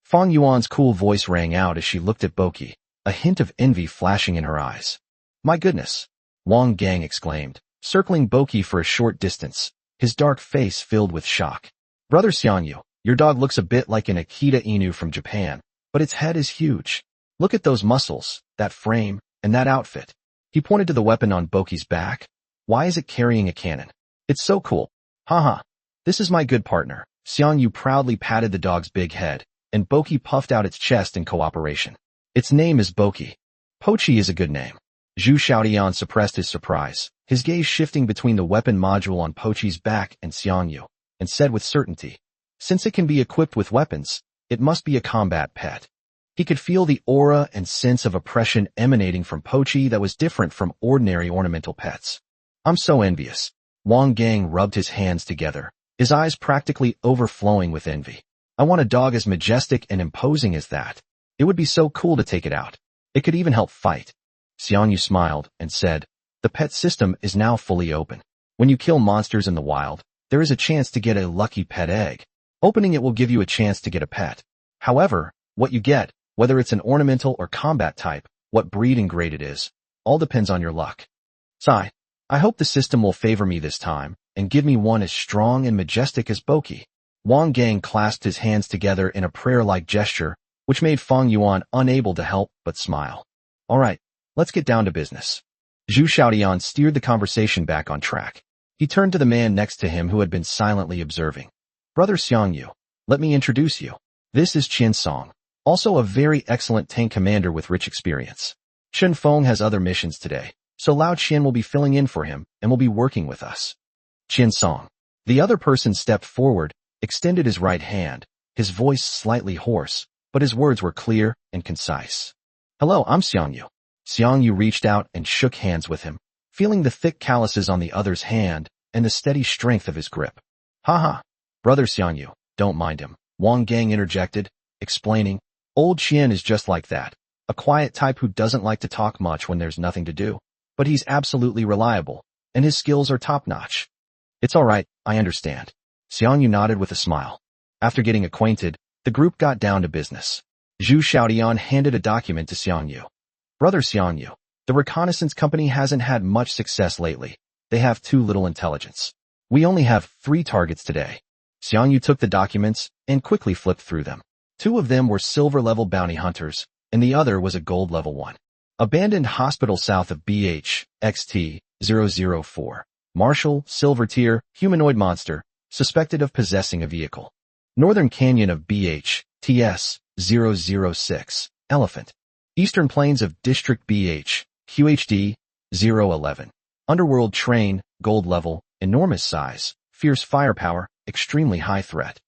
Feng Yuan's cool voice rang out as she looked at Boki, a hint of envy flashing in her eyes. My goodness! Wang Gang exclaimed, circling Boki for a short distance, his dark face filled with shock. Brother Xiang Yu, your dog looks a bit like an Akita Inu from Japan, but its head is huge. Look at those muscles, that frame, and that outfit. He pointed to the weapon on Boki's back. Why is it carrying a cannon? It's so cool. Haha. This is my good partner. Xiang Yu proudly patted the dog's big head, and Boki puffed out its chest in cooperation. Its name is Boki. Pochi is a good name. Zhu Xiaodian suppressed his surprise, his gaze shifting between the weapon module on Pochi's back and Xiang Yu, and said with certainty, since it can be equipped with weapons, it must be a combat pet. He could feel the aura and sense of oppression emanating from Pochi that was different from ordinary ornamental pets. I'm so envious. Wang Gang rubbed his hands together, his eyes practically overflowing with envy. I want a dog as majestic and imposing as that. It would be so cool to take it out. It could even help fight. Xiang Yu smiled and said, the pet system is now fully open. When you kill monsters in the wild, there is a chance to get a lucky pet egg. Opening it will give you a chance to get a pet. However, what you get, whether it's an ornamental or combat type, what breed and grade it is, all depends on your luck. Sigh. I hope the system will favor me this time, and give me one as strong and majestic as Boki. Wang Gang clasped his hands together in a prayer-like gesture, which made Feng Yuan unable to help but smile. All right, let's get down to business. Zhu Xiaodian steered the conversation back on track. He turned to the man next to him who had been silently observing. Brother Xiang Yu, let me introduce you. This is Qian Song, also a very excellent tank commander with rich experience. Chen Feng has other missions today, so Lao Qian will be filling in for him and will be working with us. Qian Song. The other person stepped forward, extended his right hand, his voice slightly hoarse, but his words were clear and concise. Hello, I'm Xiang Yu. Xiang Yu reached out and shook hands with him, feeling the thick calluses on the other's hand and the steady strength of his grip. Haha. Brother Xiang Yu, don't mind him, Wang Gang interjected, explaining, old Qian is just like that, a quiet type who doesn't like to talk much when there's nothing to do, but he's absolutely reliable, and his skills are top-notch. It's all right, I understand. Xiang Yu nodded with a smile. After getting acquainted, the group got down to business. Zhu Xiaodian handed a document to Xiang Yu. Brother Xiang Yu, the reconnaissance company hasn't had much success lately. They have too little intelligence. We only have 3 targets today. Xiang Yu took the documents and quickly flipped through them. 2 of them were silver-level bounty hunters, and the other was a gold-level one. Abandoned hospital south of BH, XT-004. Marshall, silver tier, humanoid monster, suspected of possessing a vehicle. Northern Canyon of BH, TS-006, elephant. Eastern Plains of District BH, QHD-011. Underworld train, gold level, enormous size, fierce firepower, extremely high threat.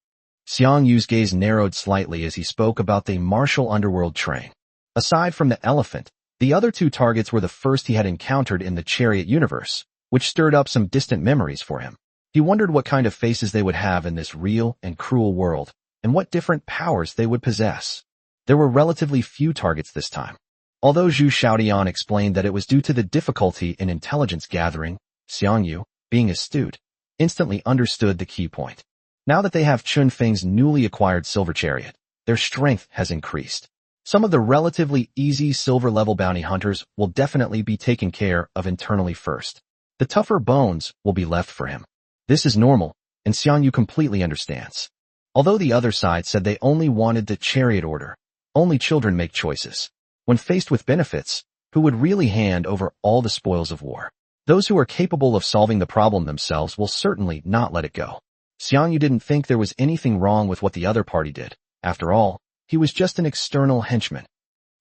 Xiang Yu's gaze narrowed slightly as he spoke about the martial underworld train. Aside from the elephant, the other two targets were the first he had encountered in the Chariot universe, which stirred up some distant memories for him. He wondered what kind of faces they would have in this real and cruel world, and what different powers they would possess. There were relatively few targets this time. Although Zhu Xiaodian explained that it was due to the difficulty in intelligence gathering, Xiang Yu, being astute, instantly understood the key point. Now that they have Chun Feng's newly acquired silver chariot, their strength has increased. Some of the relatively easy silver-level bounty hunters will definitely be taken care of internally first. The tougher bones will be left for him. This is normal, and Xiang Yu completely understands. Although the other side said they only wanted the chariot order, only children make choices. When faced with benefits, who would really hand over all the spoils of war? Those who are capable of solving the problem themselves will certainly not let it go. Xiang Yu didn't think there was anything wrong with what the other party did. After all, he was just an external henchman.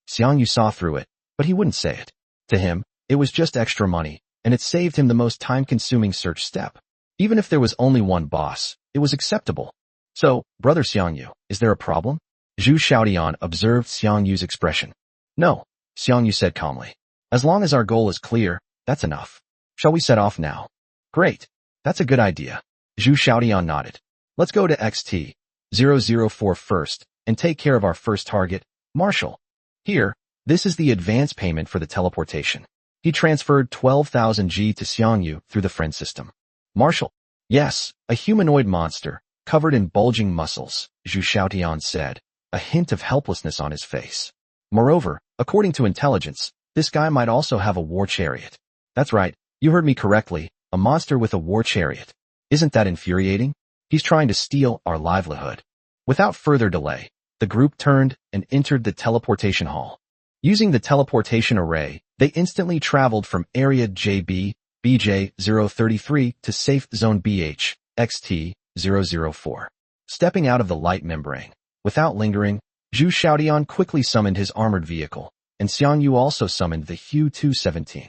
Xiang Yu saw through it, but he wouldn't say it. To him, it was just extra money, and it saved him the most time-consuming search step. Even if there was only one boss, it was acceptable. So, brother Xiang Yu, is there a problem? Zhu Xiaodian observed Xiang Yu's expression. No, Xiang Yu said calmly. As long as our goal is clear, that's enough. Shall we set off now? Great. That's a good idea. Zhu Xiaodian nodded. Let's go to XT-004 first, and take care of our first target, Marshall. Here, this is the advance payment for the teleportation. He transferred 12,000 G to Xiang Yu through the friend system. Marshall. Yes, a humanoid monster, covered in bulging muscles, Zhu Xiaodian said, a hint of helplessness on his face. Moreover, according to intelligence, this guy might also have a war chariot. That's right, you heard me correctly, a monster with a war chariot. Isn't that infuriating? He's trying to steal our livelihood. Without further delay, the group turned and entered the teleportation hall. Using the teleportation array, they instantly traveled from area JB, BJ-033 to safe zone BH, XT-004. Stepping out of the light membrane. Without lingering, Zhu Xiaodian quickly summoned his armored vehicle, and Xiang Yu also summoned the Hu-217.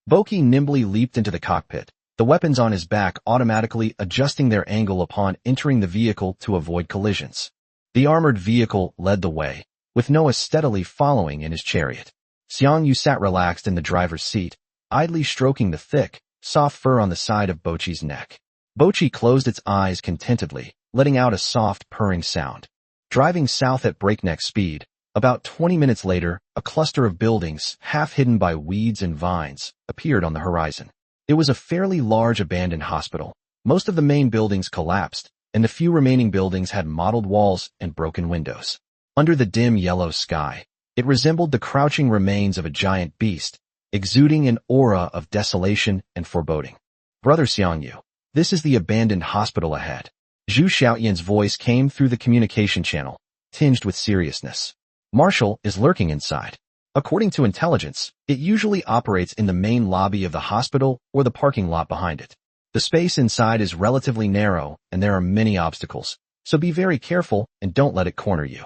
Boki nimbly leaped into the cockpit, the weapons on his back automatically adjusting their angle upon entering the vehicle to avoid collisions. The armored vehicle led the way, with Noah steadily following in his chariot. Xiang Yu sat relaxed in the driver's seat, idly stroking the thick, soft fur on the side of Bochi's neck. Bochi closed its eyes contentedly, letting out a soft, purring sound. Driving south at breakneck speed, about 20 minutes later, a cluster of buildings, half hidden by weeds and vines, appeared on the horizon. It was a fairly large abandoned hospital. Most of the main buildings collapsed, and the few remaining buildings had mottled walls and broken windows. Under the dim yellow sky, it resembled the crouching remains of a giant beast, exuding an aura of desolation and foreboding. Brother Xiang Yu, this is the abandoned hospital ahead. Zhu Xiaoyan's voice came through the communication channel, tinged with seriousness. Marshall is lurking inside. According to intelligence, it usually operates in the main lobby of the hospital or the parking lot behind it. The space inside is relatively narrow, and there are many obstacles, so be very careful and don't let it corner you.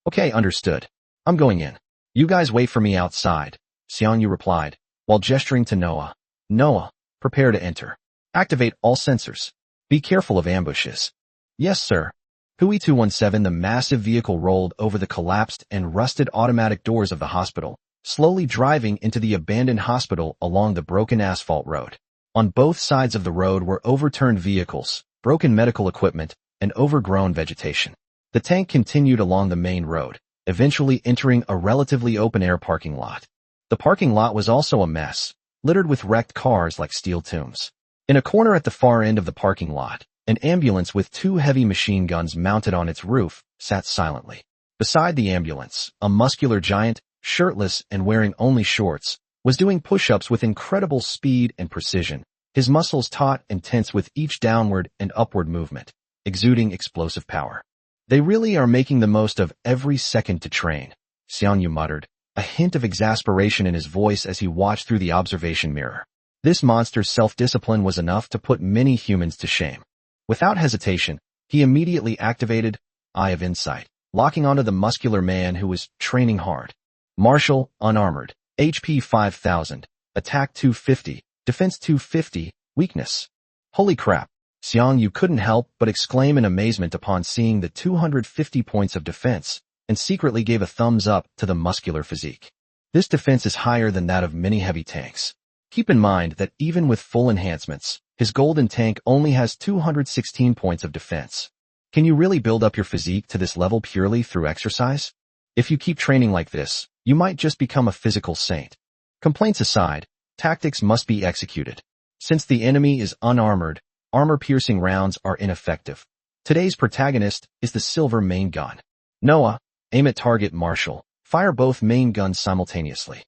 Okay, understood. I'm going in. You guys wait for me outside, Xiang Yu replied, while gesturing to Noah. Noah, prepare to enter. Activate all sensors. Be careful of ambushes. Yes, sir. Hui-217, the massive vehicle rolled over the collapsed and rusted automatic doors of the hospital, slowly driving into the abandoned hospital along the broken asphalt road. On both sides of the road were overturned vehicles, broken medical equipment, and overgrown vegetation. The tank continued along the main road, eventually entering a relatively open-air parking lot. The parking lot was also a mess, littered with wrecked cars like steel tombs. In a corner at the far end of the parking lot, an ambulance with 2 heavy machine guns mounted on its roof sat silently. Beside the ambulance, a muscular giant, shirtless and wearing only shorts, was doing push-ups with incredible speed and precision, his muscles taut and tense with each downward and upward movement, exuding explosive power. They really are making the most of every second to train, Xiang Yu muttered, a hint of exasperation in his voice as he watched through the observation mirror. This monster's self-discipline was enough to put many humans to shame. Without hesitation, he immediately activated Eye of Insight, locking onto the muscular man who was training hard. Marshall, unarmored, HP 5000, attack 250, defense 250, weakness. Holy crap, Xiang Yu couldn't help but exclaim in amazement upon seeing the 250 points of defense, and secretly gave a thumbs up to the muscular physique. This defense is higher than that of many heavy tanks. Keep in mind that even with full enhancements, his golden tank only has 216 points of defense. Can you really build up your physique to this level purely through exercise? If you keep training like this, you might just become a physical saint. Complaints aside, tactics must be executed. Since the enemy is unarmored, armor-piercing rounds are ineffective. Today's protagonist is the silver main gun. Noah, aim at target Marshall. Fire both main guns simultaneously.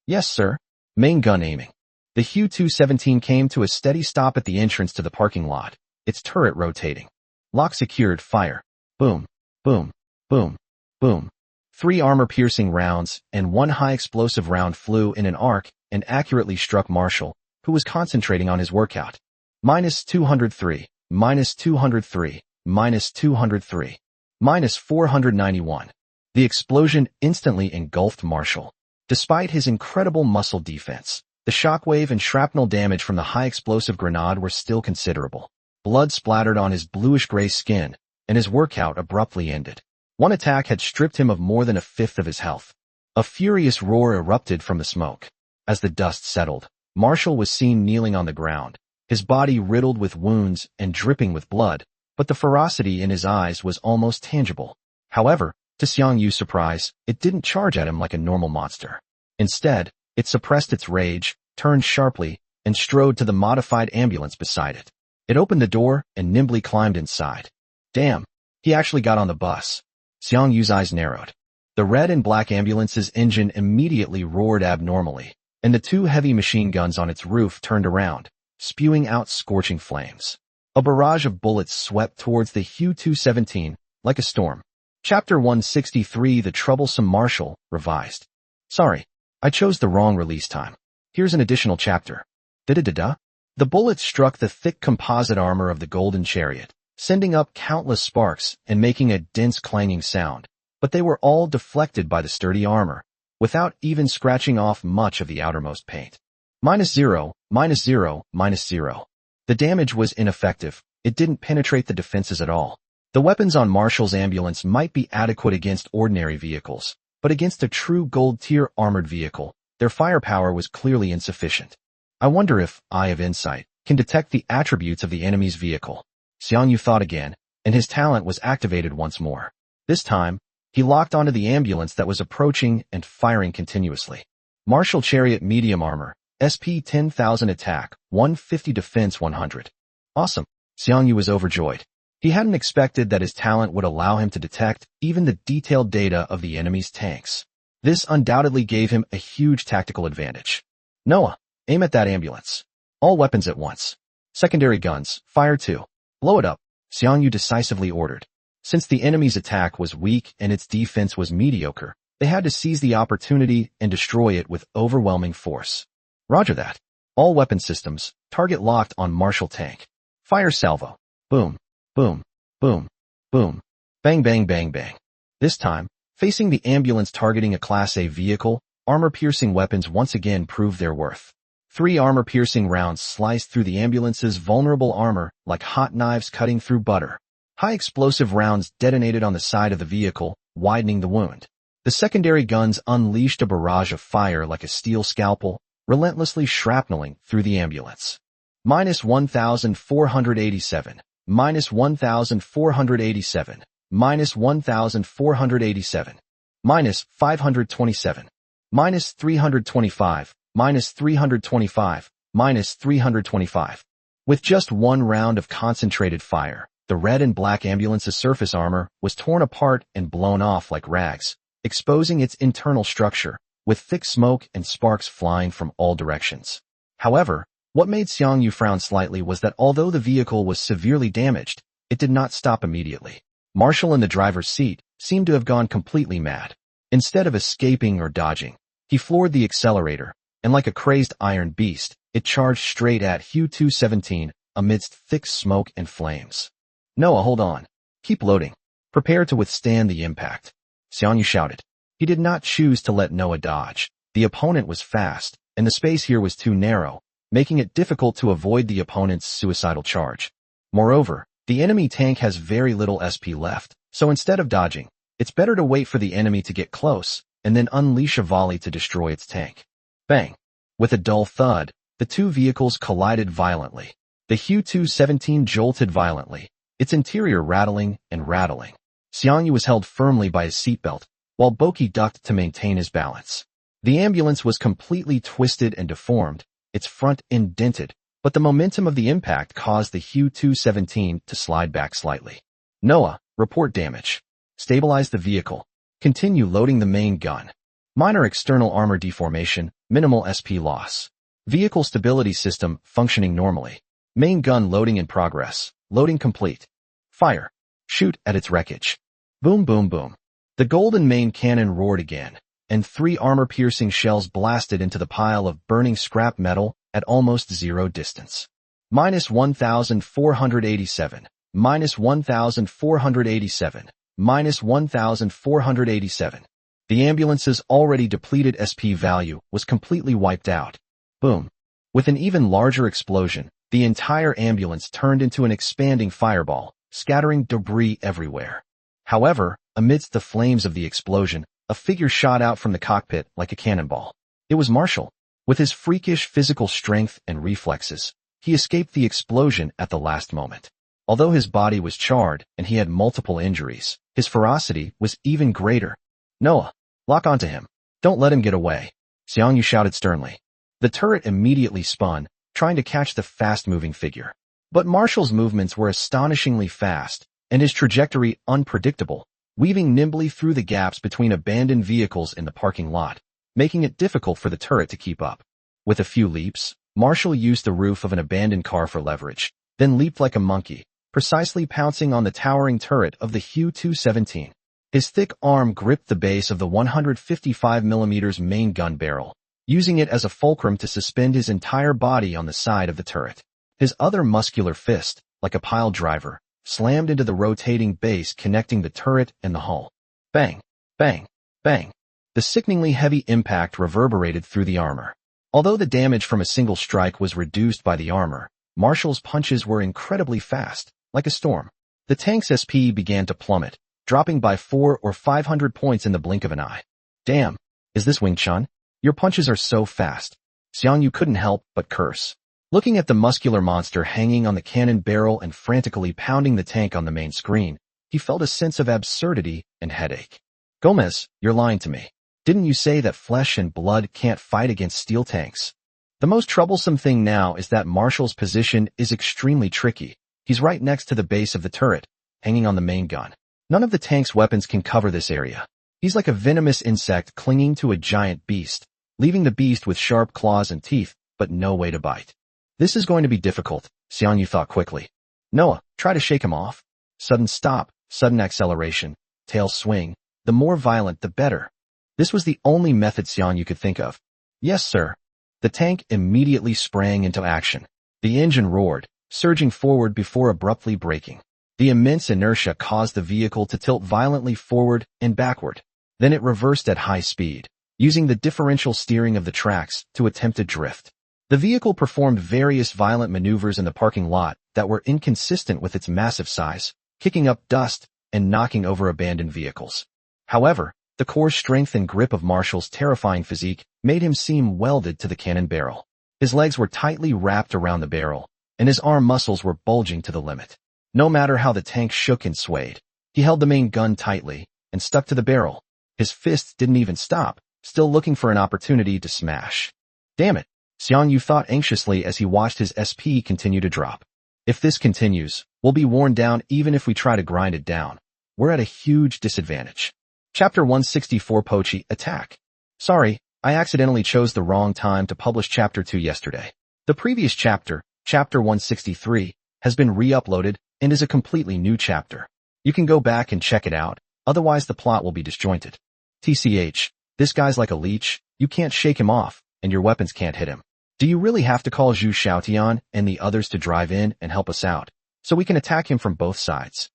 Yes, sir. Main gun aiming. The Xiang 217 came to a steady stop at the entrance to the parking lot, its turret rotating. Lock secured, fire. Boom, boom, boom, boom. 3 armor-piercing rounds and 1 high-explosive round flew in an arc and accurately struck Marshall, who was concentrating on his workout. -203, -203, -203, -491. The explosion instantly engulfed Marshall. Despite his incredible muscle defense, the shockwave and shrapnel damage from the high-explosive grenade were still considerable. Blood splattered on his bluish-gray skin, and his workout abruptly ended. One attack had stripped him of more than a fifth of his health. A furious roar erupted from the smoke. As the dust settled, Marshall was seen kneeling on the ground, his body riddled with wounds and dripping with blood, but the ferocity in his eyes was almost tangible. However, to Xiang Yu's surprise, it didn't charge at him like a normal monster. Instead, it suppressed its rage, turned sharply, and strode to the modified ambulance beside it. It opened the door and nimbly climbed inside. Damn, he actually got on the bus. Xiang Yu's eyes narrowed. The red and black ambulance's engine immediately roared abnormally, and the 2 heavy machine guns on its roof turned around, spewing out scorching flames. A barrage of bullets swept towards the Xiang 217 like a storm. Chapter 163, The Troublesome Marshal, revised. Sorry, I chose the wrong release time. Here's an additional chapter. Da-da-da-da. The bullets struck the thick composite armor of the golden chariot, sending up countless sparks and making a dense clanging sound, but they were all deflected by the sturdy armor, without even scratching off much of the outermost paint. -0, -0, -0. The damage was ineffective. It didn't penetrate the defenses at all. The weapons on Marshall's ambulance might be adequate against ordinary vehicles, but against a true gold-tier armored vehicle, their firepower was clearly insufficient. I wonder if Eye of Insight can detect the attributes of the enemy's vehicle. Xiang Yu thought again, and his talent was activated once more. This time, he locked onto the ambulance that was approaching and firing continuously. Marshall Chariot medium armor, SP 10,000 attack, 150 defense 100. Awesome. Xiang Yu was overjoyed. He hadn't expected that his talent would allow him to detect even the detailed data of the enemy's tanks. This undoubtedly gave him a huge tactical advantage. Noah, aim at that ambulance. All weapons at once. Secondary guns, fire 2. Blow it up, Xiang Yu decisively ordered. Since the enemy's attack was weak and its defense was mediocre, they had to seize the opportunity and destroy it with overwhelming force. Roger that. All weapon systems, target locked on Marshall tank. Fire salvo. Boom. Boom, boom, boom, bang, bang, bang, bang. This time, facing the ambulance targeting a Class A vehicle, armor-piercing weapons once again proved their worth. 3 armor-piercing rounds sliced through the ambulance's vulnerable armor like hot knives cutting through butter. High-explosive rounds detonated on the side of the vehicle, widening the wound. The secondary guns unleashed a barrage of fire like a steel scalpel, relentlessly shrapneling through the ambulance. -1,487. -1,487, -1,487, -527, -325, -325, -325. With just 1 round of concentrated fire, the red and black ambulance's surface armor was torn apart and blown off like rags, exposing its internal structure, with thick smoke and sparks flying from all directions. However, what made Xiang Yu frown slightly was that although the vehicle was severely damaged, it did not stop immediately. Marshall in the driver's seat seemed to have gone completely mad. Instead of escaping or dodging, he floored the accelerator, and like a crazed iron beast, it charged straight at Xiang 217 amidst thick smoke and flames. Noah, hold on. Keep loading. Prepare to withstand the impact. Xiang Yu shouted. He did not choose to let Noah dodge. The opponent was fast, and the space here was too narrow, making it difficult to avoid the opponent's suicidal charge. Moreover, the enemy tank has very little SP left, so instead of dodging, it's better to wait for the enemy to get close and then unleash a volley to destroy its tank. Bang! With a dull thud, the two vehicles collided violently. The Hu-217 jolted violently, its interior rattling and rattling. Xiang Yu was held firmly by his seatbelt, while Boki ducked to maintain his balance. The ambulance was completely twisted and deformed, its front indented, but the momentum of the impact caused the Hu-217 to slide back slightly. NOAA, report damage. Stabilize the vehicle. Continue loading the main gun. Minor external armor deformation, minimal SP loss. Vehicle stability system functioning normally. Main gun loading in progress. Loading complete. Fire. Shoot at its wreckage. Boom boom boom. The golden main cannon roared again, and 3 armor-piercing shells blasted into the pile of burning scrap metal at almost zero distance. Minus 1,487. Minus 1,487. Minus 1,487. The ambulance's already depleted SP value was completely wiped out. Boom. With an even larger explosion, the entire ambulance turned into an expanding fireball, scattering debris everywhere. However, amidst the flames of the explosion, a figure shot out from the cockpit like a cannonball. It was Marshall. With his freakish physical strength and reflexes, he escaped the explosion at the last moment. Although his body was charred and he had multiple injuries, his ferocity was even greater. Noah, lock onto him. Don't let him get away. Xiang Yu shouted sternly. The turret immediately spun, trying to catch the fast-moving figure. But Marshall's movements were astonishingly fast, and his trajectory unpredictable, weaving nimbly through the gaps between abandoned vehicles in the parking lot, making it difficult for the turret to keep up. With a few leaps, Marshall used the roof of an abandoned car for leverage, then leaped like a monkey, precisely pouncing on the towering turret of the Hu-217. His thick arm gripped the base of the 155mm main gun barrel, using it as a fulcrum to suspend his entire body on the side of the turret. His other muscular fist, like a pile driver, slammed into the rotating base connecting the turret and the hull. Bang! Bang! Bang! The sickeningly heavy impact reverberated through the armor. Although the damage from a single strike was reduced by the armor, Marshall's punches were incredibly fast, like a storm. The tank's SP began to plummet, dropping by 400 or 500 points in the blink of an eye. Damn! Is this Wing Chun? Your punches are so fast. Xiang Yu couldn't help but curse. Looking at the muscular monster hanging on the cannon barrel and frantically pounding the tank on the main screen, he felt a sense of absurdity and headache. Gomez, you're lying to me. Didn't you say that flesh and blood can't fight against steel tanks? The most troublesome thing now is that Marshall's position is extremely tricky. He's right next to the base of the turret, hanging on the main gun. None of the tank's weapons can cover this area. He's like a venomous insect clinging to a giant beast, leaving the beast with sharp claws and teeth, but no way to bite. This is going to be difficult, Xiang Yu thought quickly. Noah, try to shake him off. Sudden stop, sudden acceleration, tail swing, the more violent the better. This was the only method Xiang Yu could think of. Yes, sir. The tank immediately sprang into action. The engine roared, surging forward before abruptly braking. The immense inertia caused the vehicle to tilt violently forward and backward. Then it reversed at high speed, using the differential steering of the tracks to attempt a drift. The vehicle performed various violent maneuvers in the parking lot that were inconsistent with its massive size, kicking up dust and knocking over abandoned vehicles. However, the core strength and grip of Marshall's terrifying physique made him seem welded to the cannon barrel. His legs were tightly wrapped around the barrel, and his arm muscles were bulging to the limit. No matter how the tank shook and swayed, he held the main gun tightly and stuck to the barrel. His fists didn't even stop, still looking for an opportunity to smash. Damn it, Xiang Yu thought anxiously as he watched his SP continue to drop. If this continues, we'll be worn down even if we try to grind it down. We're at a huge disadvantage. Chapter 164 Pochi Attack. Sorry, I accidentally chose the wrong time to publish Chapter 2 yesterday. The previous chapter, Chapter 163, has been re-uploaded and is a completely new chapter. You can go back and check it out, otherwise the plot will be disjointed. TCH, this guy's like a leech, you can't shake him off, and your weapons can't hit him. Do you really have to call Zhu Xiaotian and the others to drive in and help us out, so we can attack him from both sides?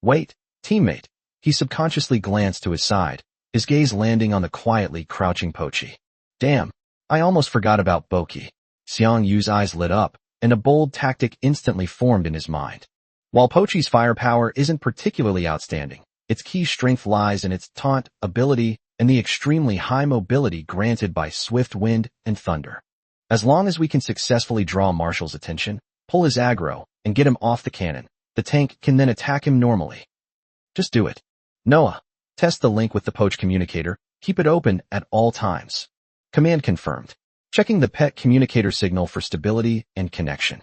Wait, teammate. He subconsciously glanced to his side, his gaze landing on the quietly crouching Pochi. Damn, I almost forgot about Boki. Xiang Yu's eyes lit up, and a bold tactic instantly formed in his mind. While Pochi's firepower isn't particularly outstanding, its key strength lies in its taunt ability and the extremely high mobility granted by swift wind and thunder. As long as we can successfully draw Marshall's attention, pull his aggro, and get him off the cannon, the tank can then attack him normally. Just do it. Noah, test the link with the Poch communicator. Keep it open at all times. Command confirmed. Checking the pet communicator signal for stability and connection.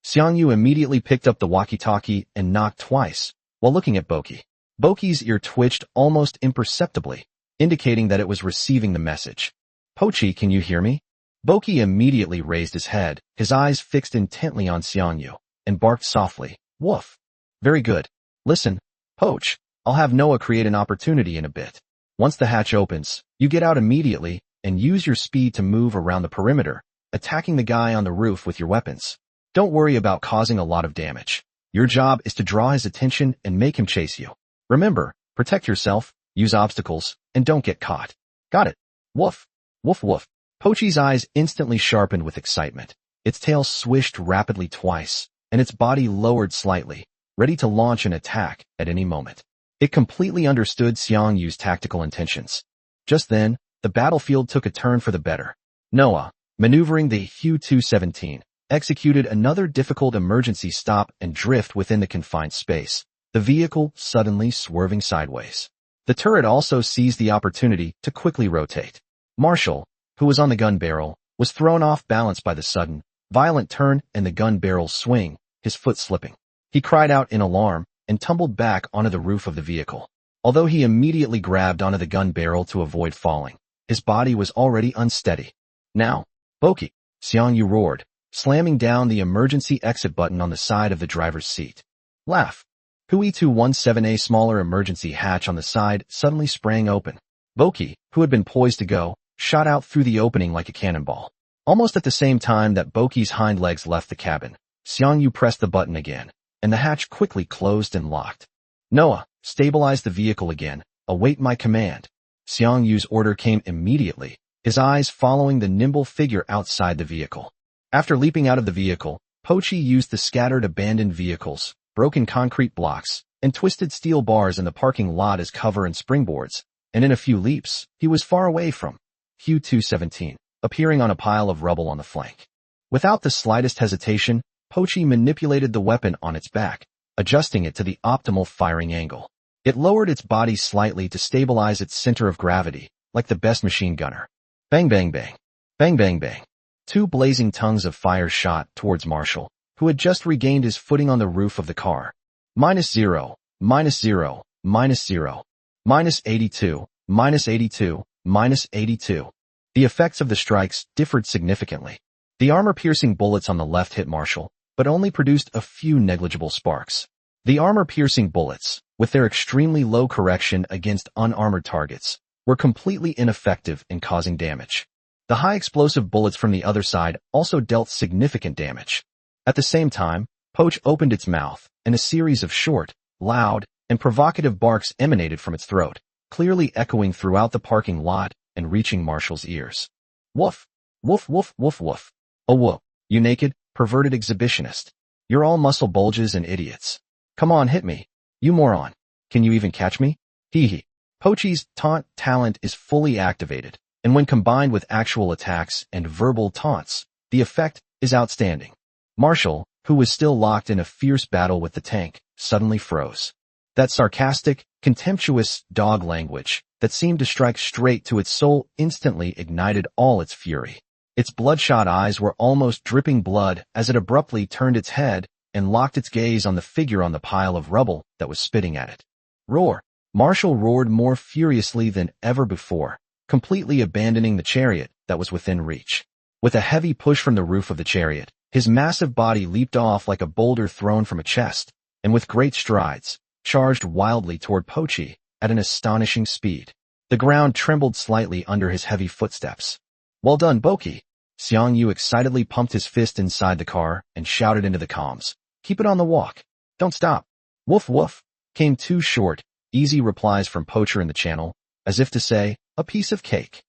Xiang Yu immediately picked up the walkie-talkie and knocked twice, while looking at Boki. Boki's ear twitched almost imperceptibly, indicating that it was receiving the message. Pochi, can you hear me? Boki immediately raised his head, his eyes fixed intently on Xiang Yu, and barked softly, "Woof." Very good. Listen, Poch, I'll have Noah create an opportunity in a bit. Once the hatch opens, you get out immediately and use your speed to move around the perimeter, attacking the guy on the roof with your weapons. Don't worry about causing a lot of damage. Your job is to draw his attention and make him chase you. Remember, protect yourself, use obstacles, and don't get caught. Got it. Woof. Woof woof. Pochi's eyes instantly sharpened with excitement. Its tail swished rapidly twice, and its body lowered slightly, ready to launch an attack at any moment. It completely understood Xiang Yu's tactical intentions. Just then, the battlefield took a turn for the better. Noah, maneuvering the Hu-217, executed another difficult emergency stop and drift within the confined space, the vehicle suddenly swerving sideways. The turret also seized the opportunity to quickly rotate. Marshall, who was on the gun barrel, was thrown off balance by the sudden, violent turn and the gun barrel's swing, his foot slipping. He cried out in alarm and tumbled back onto the roof of the vehicle. Although he immediately grabbed onto the gun barrel to avoid falling, his body was already unsteady. Now, Boki, Xiang Yu roared, slamming down the emergency exit button on the side of the driver's seat. Laugh. Hui-217A smaller emergency hatch on the side suddenly sprang open. Boki, who had been poised to go, shot out through the opening like a cannonball. Almost at the same time that Boki's hind legs left the cabin, Xiang Yu pressed the button again, and the hatch quickly closed and locked. Noah, stabilize the vehicle again. Await my command. Xiang Yu's order came immediately, his eyes following the nimble figure outside the vehicle. After leaping out of the vehicle, Pochi used the scattered abandoned vehicles, broken concrete blocks, and twisted steel bars in the parking lot as cover and springboards, and in a few leaps, he was far away from Hu-217, appearing on a pile of rubble on the flank. Without the slightest hesitation, Pochi manipulated the weapon on its back, adjusting it to the optimal firing angle. It lowered its body slightly to stabilize its center of gravity, like the best machine gunner. Bang bang bang. Bang bang bang. Two blazing tongues of fire shot towards Marshall, who had just regained his footing on the roof of the car. -0, -0, -0, -82, -82, -82. The effects of the strikes differed significantly. The armor-piercing bullets on the left hit Marshall, but only produced a few negligible sparks. The armor-piercing bullets, with their extremely low correction against unarmored targets, were completely ineffective in causing damage. The high explosive bullets from the other side also dealt significant damage. At the same time, Poch opened its mouth, and a series of short, loud, and provocative barks emanated from its throat, clearly echoing throughout the parking lot and reaching Marshall's ears. Woof, woof, woof, woof, woof. Oh whoa, you naked, perverted exhibitionist. You're all muscle bulges and idiots. Come on, hit me. You moron. Can you even catch me? Hee hee. Pochi's taunt talent is fully activated, and when combined with actual attacks and verbal taunts, the effect is outstanding. Marshall, who was still locked in a fierce battle with the tank, suddenly froze. That sarcastic, contemptuous dog language that seemed to strike straight to its soul instantly ignited all its fury. Its bloodshot eyes were almost dripping blood as it abruptly turned its head and locked its gaze on the figure on the pile of rubble that was spitting at it. Roar! Marshall roared more furiously than ever before, completely abandoning the chariot that was within reach. With a heavy push from the roof of the chariot, his massive body leaped off like a boulder thrown from a chest, and with great strides, charged wildly toward Pochi at an astonishing speed. The ground trembled slightly under his heavy footsteps. Well done, Boki! Xiang Yu excitedly pumped his fist inside the car and shouted into the comms. Keep it on the walk. Don't stop. Woof woof, came two short, easy replies from Pocher in the channel, as if to say, a piece of cake.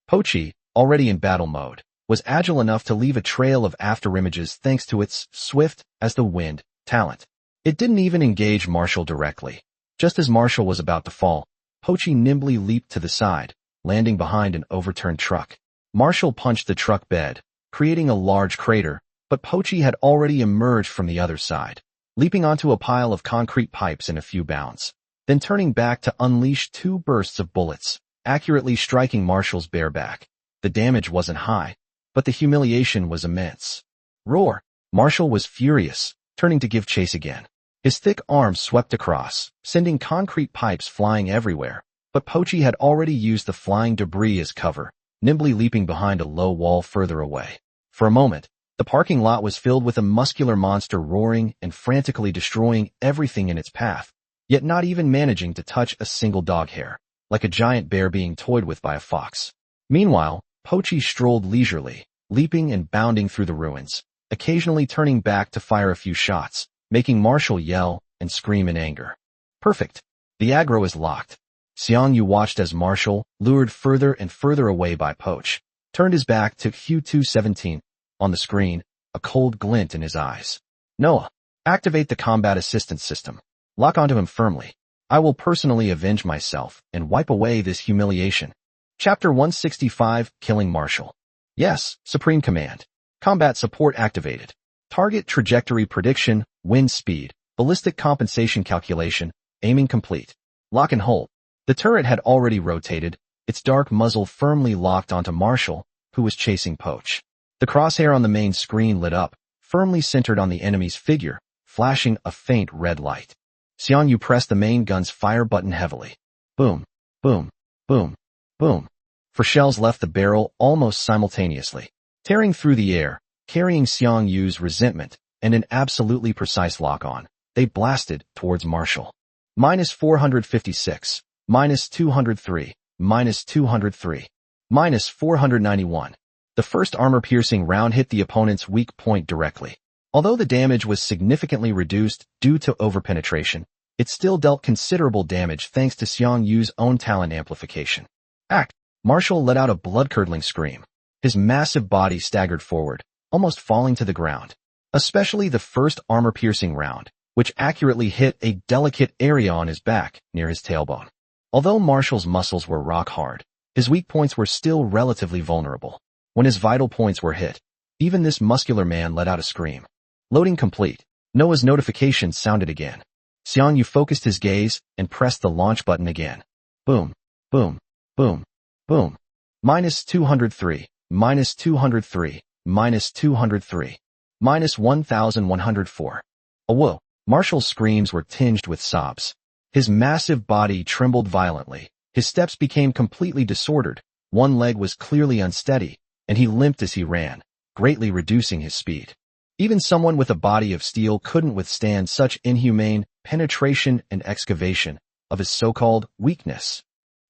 Pochi, already in battle mode, was agile enough to leave a trail of afterimages thanks to its swift as the wind talent. It didn't even engage Marshall directly. Just as Marshall was about to fall, Pochi nimbly leaped to the side, landing behind an overturned truck. Marshall punched the truck bed, creating a large crater, but Pochi had already emerged from the other side, leaping onto a pile of concrete pipes in a few bounds, then turning back to unleash 2 bursts of bullets, accurately striking Marshall's bare back. The damage wasn't high, but the humiliation was immense. Roar! Marshall was furious, turning to give chase again. His thick arms swept across, sending concrete pipes flying everywhere, but Pochi had already used the flying debris as cover, nimbly leaping behind a low wall further away. For a moment, the parking lot was filled with a muscular monster roaring and frantically destroying everything in its path, yet not even managing to touch a single dog hair, like a giant bear being toyed with by a fox. Meanwhile, Pochi strolled leisurely, leaping and bounding through the ruins, occasionally turning back to fire a few shots, making Marshall yell and scream in anger. Perfect. The aggro is locked. Xiang Yu watched as Marshall, lured further and further away by Poch, turned his back to Q217. On the screen, a cold glint in his eyes. Noah, activate the combat assistance system. Lock onto him firmly. I will personally avenge myself and wipe away this humiliation. Chapter 165, Killing Marshall. Yes, Supreme Command. Combat support activated. Target trajectory prediction, wind speed, ballistic compensation calculation, aiming complete. Lock and hold. The turret had already rotated, its dark muzzle firmly locked onto Marshall, who was chasing Poch. The crosshair on the main screen lit up, firmly centered on the enemy's figure, flashing a faint red light. Xiang Yu pressed the main gun's fire button heavily. Boom, boom, boom, boom. 4 shells left the barrel almost simultaneously, tearing through the air, carrying Xiang Yu's resentment and an absolutely precise lock-on. They blasted towards Marshall. -456, -203, -203, -491. The first armor-piercing round hit the opponent's weak point directly. Although the damage was significantly reduced due to overpenetration, it still dealt considerable damage thanks to Xiang Yu's own talent amplification. Act! Marshall let out a blood-curdling scream. His massive body staggered forward, almost falling to the ground. Especially the first armor-piercing round, which accurately hit a delicate area on his back, near his tailbone. Although Marshall's muscles were rock-hard, his weak points were still relatively vulnerable. When his vital points were hit, even this muscular man let out a scream. Loading complete. Noah's notification sounded again. Xiang Yu focused his gaze and pressed the launch button again. Boom, boom, boom, boom. -203, -203, -203, -1104. Oh whoa! Marshall's screams were tinged with sobs. His massive body trembled violently. His steps became completely disordered. One leg was clearly unsteady, and he limped as he ran, greatly reducing his speed. Even someone with a body of steel couldn't withstand such inhumane penetration and excavation of his so-called weakness.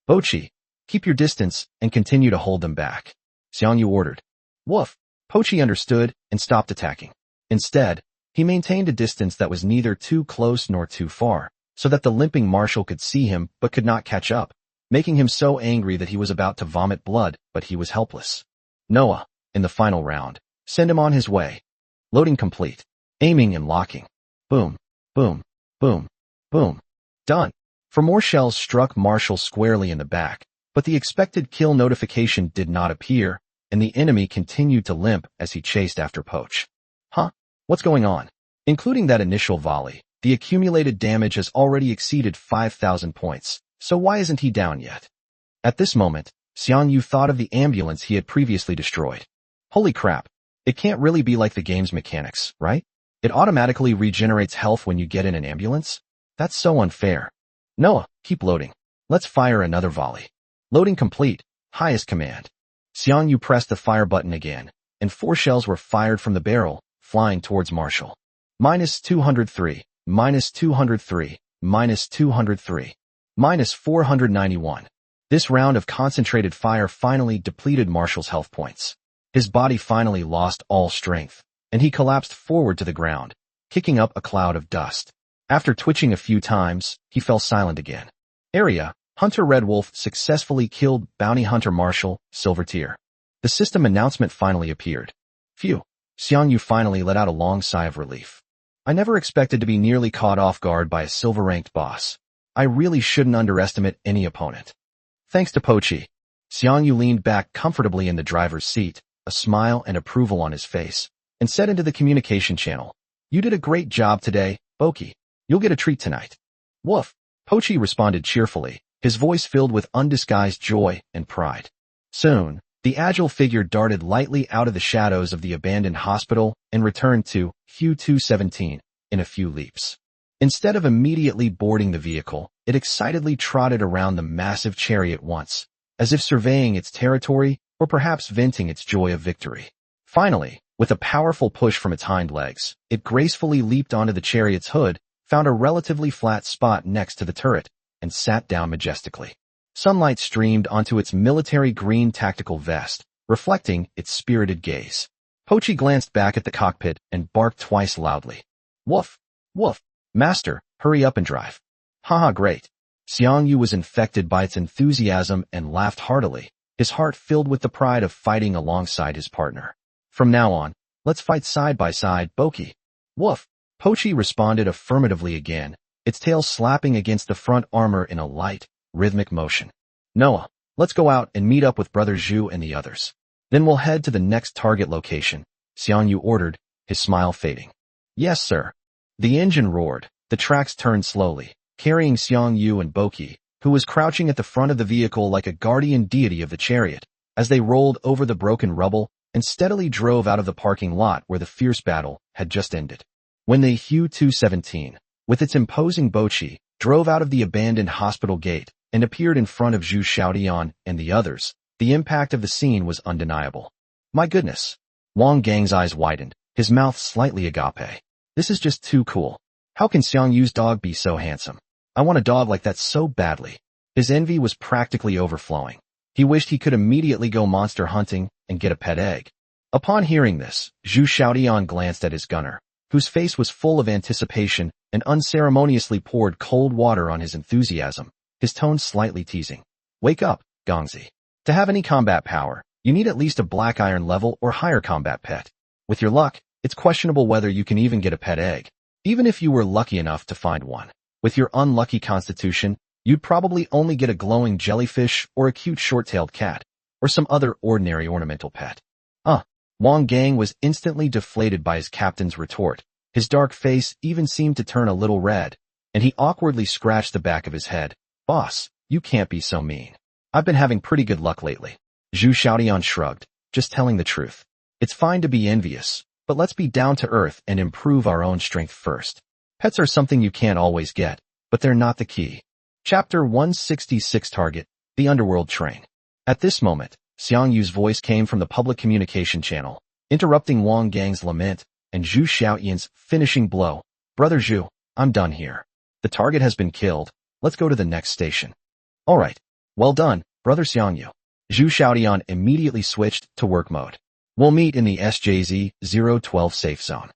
Pochi, keep your distance and continue to hold them back, Xiang Yu ordered. Woof! Pochi understood and stopped attacking. Instead, he maintained a distance that was neither too close nor too far, so that the limping Marshall could see him but could not catch up, making him so angry that he was about to vomit blood, but he was helpless. Noah, in the final round, send him on his way. Loading complete. Aiming and locking. Boom, boom, boom, boom. Done. 4 more shells struck Marshall squarely in the back, but the expected kill notification did not appear, and the enemy continued to limp as he chased after Poch. Huh? What's going on? Including that initial volley, the accumulated damage has already exceeded 5,000 points, so why isn't he down yet? At this moment, Xiang Yu thought of the ambulance he had previously destroyed. Holy crap. It can't really be like the game's mechanics, right? It automatically regenerates health when you get in an ambulance? That's so unfair. Noah, keep loading. Let's fire another volley. Loading complete. Highest command. Xiang Yu pressed the fire button again, and 4 shells were fired from the barrel, flying towards Marshall. -203, -203, -203, -491. This round of concentrated fire finally depleted Marshall's health points. His body finally lost all strength, and he collapsed forward to the ground, kicking up a cloud of dust. After twitching a few times, he fell silent again. Area, Hunter Red Wolf successfully killed Bounty Hunter Marshall, Silver Tier. The system announcement finally appeared. Phew. Xiang Yu finally let out a long sigh of relief. I never expected to be nearly caught off guard by a silver-ranked boss. I really shouldn't underestimate any opponent. Thanks to Pochi. Xiang Yu leaned back comfortably in the driver's seat, a smile and approval on his face, and said into the communication channel, "You did a great job today, Boki. You'll get a treat tonight." "Woof," Pochi responded cheerfully, his voice filled with undisguised joy and pride. Soon, the agile figure darted lightly out of the shadows of the abandoned hospital and returned to Q217 in a few leaps. Instead of immediately boarding the vehicle, it excitedly trotted around the massive chariot once, as if surveying its territory or perhaps venting its joy of victory. Finally, with a powerful push from its hind legs, it gracefully leaped onto the chariot's hood, found a relatively flat spot next to the turret, and sat down majestically. Sunlight streamed onto its military green tactical vest, reflecting its spirited gaze. Pochi glanced back at the cockpit and barked twice loudly. "Woof! Woof! Master, hurry up and drive." "Haha, great." Xiang Yu was infected by its enthusiasm and laughed heartily, his heart filled with the pride of fighting alongside his partner. "From now on, let's fight side by side, Boki." "Woof!" Pochi responded affirmatively again, its tail slapping against the front armor in a light, rhythmic motion. "Noah, let's go out and meet up with Brother Zhu and the others. Then we'll head to the next target location," Xiang Yu ordered, his smile fading. "Yes, sir." The engine roared, the tracks turned slowly, carrying Xiang Yu and Boki, who was crouching at the front of the vehicle like a guardian deity of the chariot, as they rolled over the broken rubble and steadily drove out of the parking lot where the fierce battle had just ended. When the Q217, with its imposing Bochi, drove out of the abandoned hospital gate and appeared in front of Zhu Xiaotian and the others, the impact of the scene was undeniable. "My goodness." Wang Gang's eyes widened, his mouth slightly agape. "This is just too cool. How can Xiang Yu's dog be so handsome? I want a dog like that so badly." His envy was practically overflowing. He wished he could immediately go monster hunting and get a pet egg. Upon hearing this, Zhu Xiaotian glanced at his gunner, whose face was full of anticipation, and unceremoniously poured cold water on his enthusiasm, his tone slightly teasing. "Wake up, Gongzi. To have any combat power, you need at least a black iron level or higher combat pet. With your luck, it's questionable whether you can even get a pet egg, even if you were lucky enough to find one. With your unlucky constitution, you'd probably only get a glowing jellyfish or a cute short-tailed cat, or some other ordinary ornamental pet." Wang Gang was instantly deflated by his captain's retort. His dark face even seemed to turn a little red, and he awkwardly scratched the back of his head. "Boss, you can't be so mean. I've been having pretty good luck lately." Zhu Xiaotian shrugged, just telling the truth. "It's fine to be envious, but let's be down to earth and improve our own strength first. Pets are something you can't always get, but they're not the key." Chapter 166 Target, the Underworld Train. At this moment, Xiang Yu's voice came from the public communication channel, interrupting Wang Gang's lament and Zhu Xiaotian's finishing blow. "Brother Zhu, I'm done here. The target has been killed. Let's go to the next station." "All right. Well done, Brother Xiang Yu." Zhu Xiaotian immediately switched to work mode. "We'll meet in the SJZ-012 safe zone."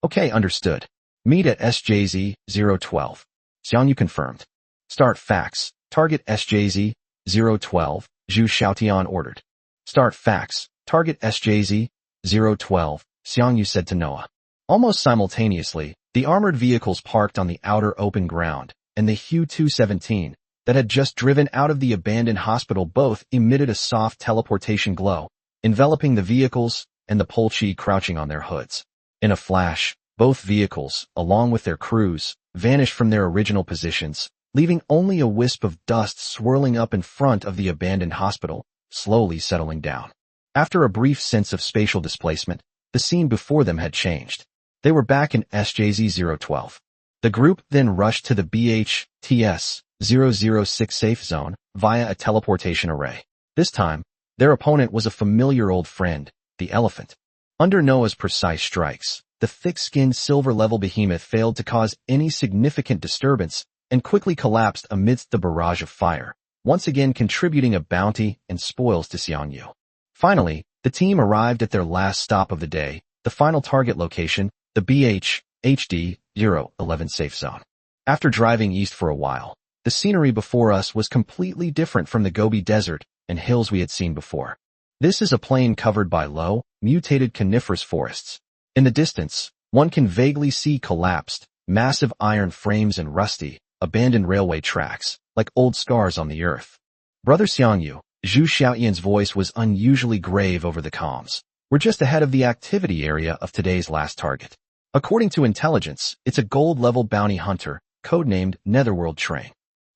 "Okay, understood. Meet at SJZ-012. Xiang Yu confirmed. "Start fax. Target SJZ-012, Zhu Xiaotian ordered." "Start fax. Target SJZ-012, Xiang Yu said to Noah. Almost simultaneously, the armored vehicles parked on the outer open ground, and the Q217, that had just driven out of the abandoned hospital, both emitted a soft teleportation glow, enveloping the vehicles and the Polchi crouching on their hoods. In a flash, both vehicles, along with their crews, vanished from their original positions, leaving only a wisp of dust swirling up in front of the abandoned hospital, slowly settling down. After a brief sense of spatial displacement, the scene before them had changed. They were back in SJZ-012. The group then rushed to the BHTS-006 safe zone via a teleportation array. This time, their opponent was a familiar old friend, the elephant. Under Noah's precise strikes, the thick-skinned silver-level behemoth failed to cause any significant disturbance and quickly collapsed amidst the barrage of fire, once again contributing a bounty and spoils to Xiang Yu. Finally, the team arrived at their last stop of the day, the final target location, the BHHD-011 safe zone. After driving east for a while, the scenery before us was completely different from the Gobi Desert and hills we had seen before. This is a plain covered by low, mutated coniferous forests. In the distance, One can vaguely see collapsed, massive iron frames and rusty, abandoned railway tracks, like old scars on the earth. Brother Xiang Yu, Zhu Xiaoyan's voice was unusually grave over the comms. We're just ahead of the activity area of today's last target. According to intelligence, it's a gold-level bounty hunter, codenamed Netherworld Train.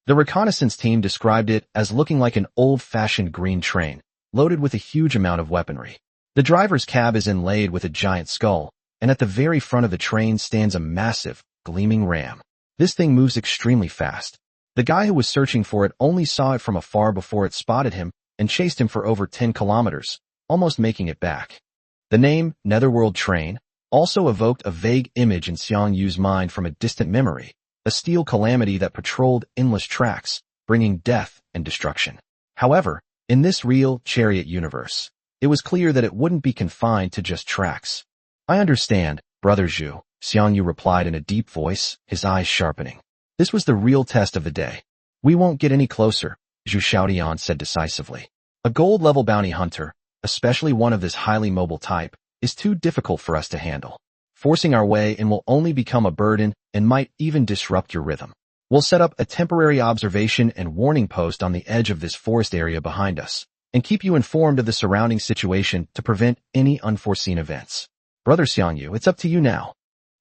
The reconnaissance team described it as looking like an old-fashioned green train, loaded with a huge amount of weaponry. The driver's cab is inlaid with a giant skull, and at the very front of the train stands a massive, gleaming ram. This thing moves extremely fast. The guy who was searching for it only saw it from afar before it spotted him and chased him for over 10 kilometers, almost making it back. The name, Netherworld Train, also evoked a vague image in Xiang Yu's mind from a distant memory, a steel calamity that patrolled endless tracks, bringing death and destruction. However, in this real Chariot universe, it was clear that it wouldn't be confined to just tracks. I understand, Brother Zhu, Xiang Yu replied in a deep voice, his eyes sharpening. This was the real test of the day. We won't get any closer, Zhu Xiaoyan said decisively. A gold-level bounty hunter, especially one of this highly mobile type, is too difficult for us to handle. Forcing our way in will only become a burden and might even disrupt your rhythm. We'll set up a temporary observation and warning post on the edge of this forest area behind us, and keep you informed of the surrounding situation to prevent any unforeseen events. Brother Xiang Yu, it's up to you now.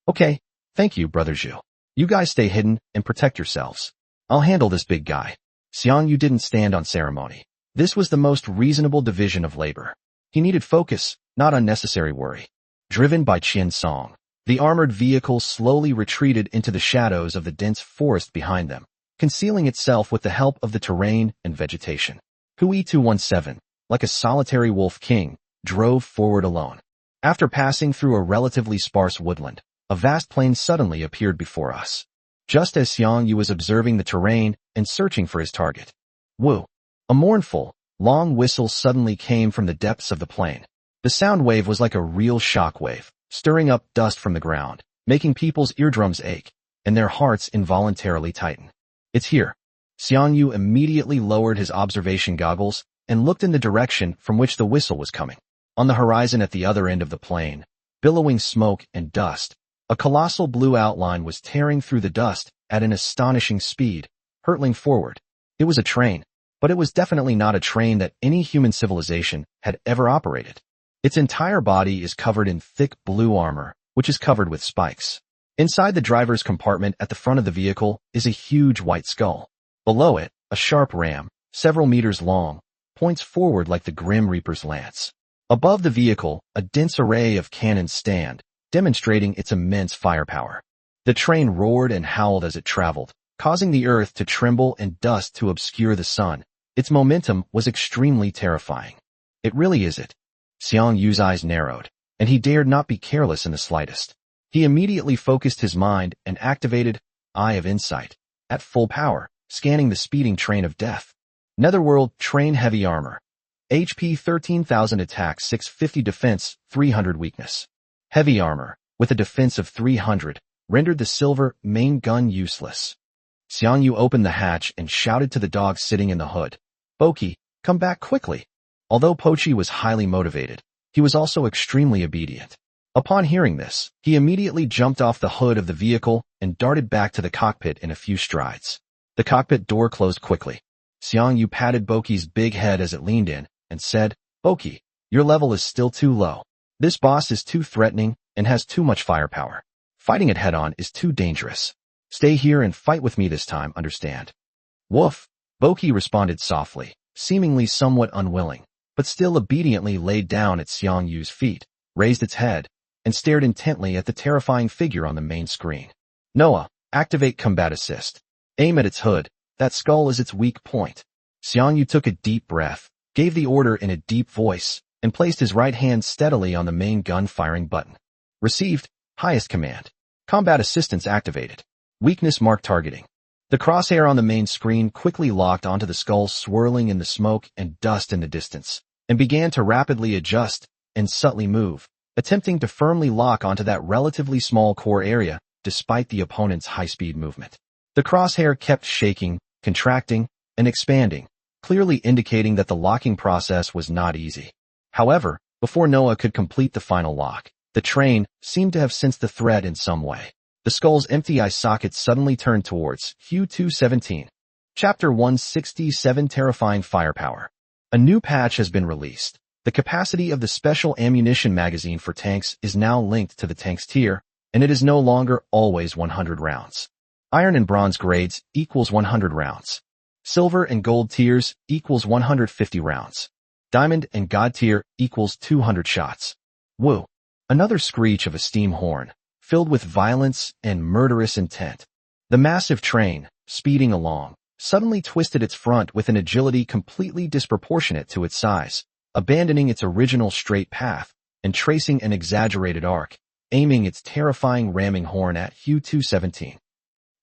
Okay, thank you, Brother Zhu. You guys stay hidden and protect yourselves. I'll handle this big guy. Xiang Yu didn't stand on ceremony. This was the most reasonable division of labor. He needed focus, not unnecessary worry. Driven by Qian Song, the armored vehicle slowly retreated into the shadows of the dense forest behind them, concealing itself with the help of the terrain and vegetation. Hui 217, like a solitary wolf king, drove forward alone. After passing through a relatively sparse woodland, a vast plain suddenly appeared before us. Just as Xiang Yu was observing the terrain and searching for his target. Woo! A mournful, long whistle suddenly came from the depths of the plain. The sound wave was like a real shock wave, stirring up dust from the ground, making people's eardrums ache, and their hearts involuntarily tighten. It's here. Xiang Yu immediately lowered his observation goggles and looked in the direction from which the whistle was coming. On the horizon at the other end of the plain, billowing smoke and dust, a colossal blue outline was tearing through the dust at an astonishing speed, hurtling forward. It was a train, but it was definitely not a train that any human civilization had ever operated. Its entire body is covered in thick blue armor, which is covered with spikes. Inside the driver's compartment at the front of the vehicle is a huge white skull. Below it, a sharp ram, several meters long, points forward like the Grim Reaper's lance. Above the vehicle, a dense array of cannons stand, demonstrating its immense firepower. The train roared and howled as it traveled, causing the earth to tremble and dust to obscure the sun. Its momentum was extremely terrifying. It really is it. Xiang Yu's eyes narrowed, and he dared not be careless in the slightest. He immediately focused his mind and activated Eye of Insight, at full power, scanning the speeding train of death. Netherworld Train Heavy Armor. HP 13,000 attack, 650 defense, 300 weakness. Heavy armor, with a defense of 300, rendered the silver main gun useless. Xiang Yu opened the hatch and shouted to the dog sitting in the hood. Boki, come back quickly. Although Pochi was highly motivated, he was also extremely obedient. Upon hearing this, he immediately jumped off the hood of the vehicle and darted back to the cockpit in a few strides. The cockpit door closed quickly. Xiang Yu patted Boki's big head as it leaned in and said, Boki, your level is still too low. This boss is too threatening and has too much firepower. Fighting it head-on is too dangerous. Stay here and fight with me this time, understand? Woof! Boki responded softly, seemingly somewhat unwilling, but still obediently laid down at Xiang Yu's feet, raised its head, and stared intently at the terrifying figure on the main screen. Noah, activate Combat Assist. Aim at its hood. That skull is its weak point. Xiang Yu took a deep breath, gave the order in a deep voice, and placed his right hand steadily on the main gun firing button. Received. Highest command. Combat Assistance activated. Weakness mark targeting. The crosshair on the main screen quickly locked onto the skull swirling in the smoke and dust in the distance, and began to rapidly adjust and subtly move, attempting to firmly lock onto that relatively small core area despite the opponent's high-speed movement. The crosshair kept shaking, contracting, and expanding, clearly indicating that the locking process was not easy. However, before Noah could complete the final lock, The train seemed to have sensed the threat in some way. The skull's empty eye sockets suddenly turned towards Xiang 217. Chapter 167 Terrifying Firepower. A new patch has been released. The capacity of the special ammunition magazine for tanks is now linked to the tank's tier, and it is no longer always 100 rounds. Iron and bronze grades equals 100 rounds. Silver and gold tiers equals 150 rounds. Diamond and god tier equals 200 shots. Woo! Another screech of a steam horn, filled with violence and murderous intent. The massive train, speeding along, suddenly twisted its front with an agility completely disproportionate to its size, abandoning its original straight path and tracing an exaggerated arc, aiming its terrifying ramming horn at Xiang 217.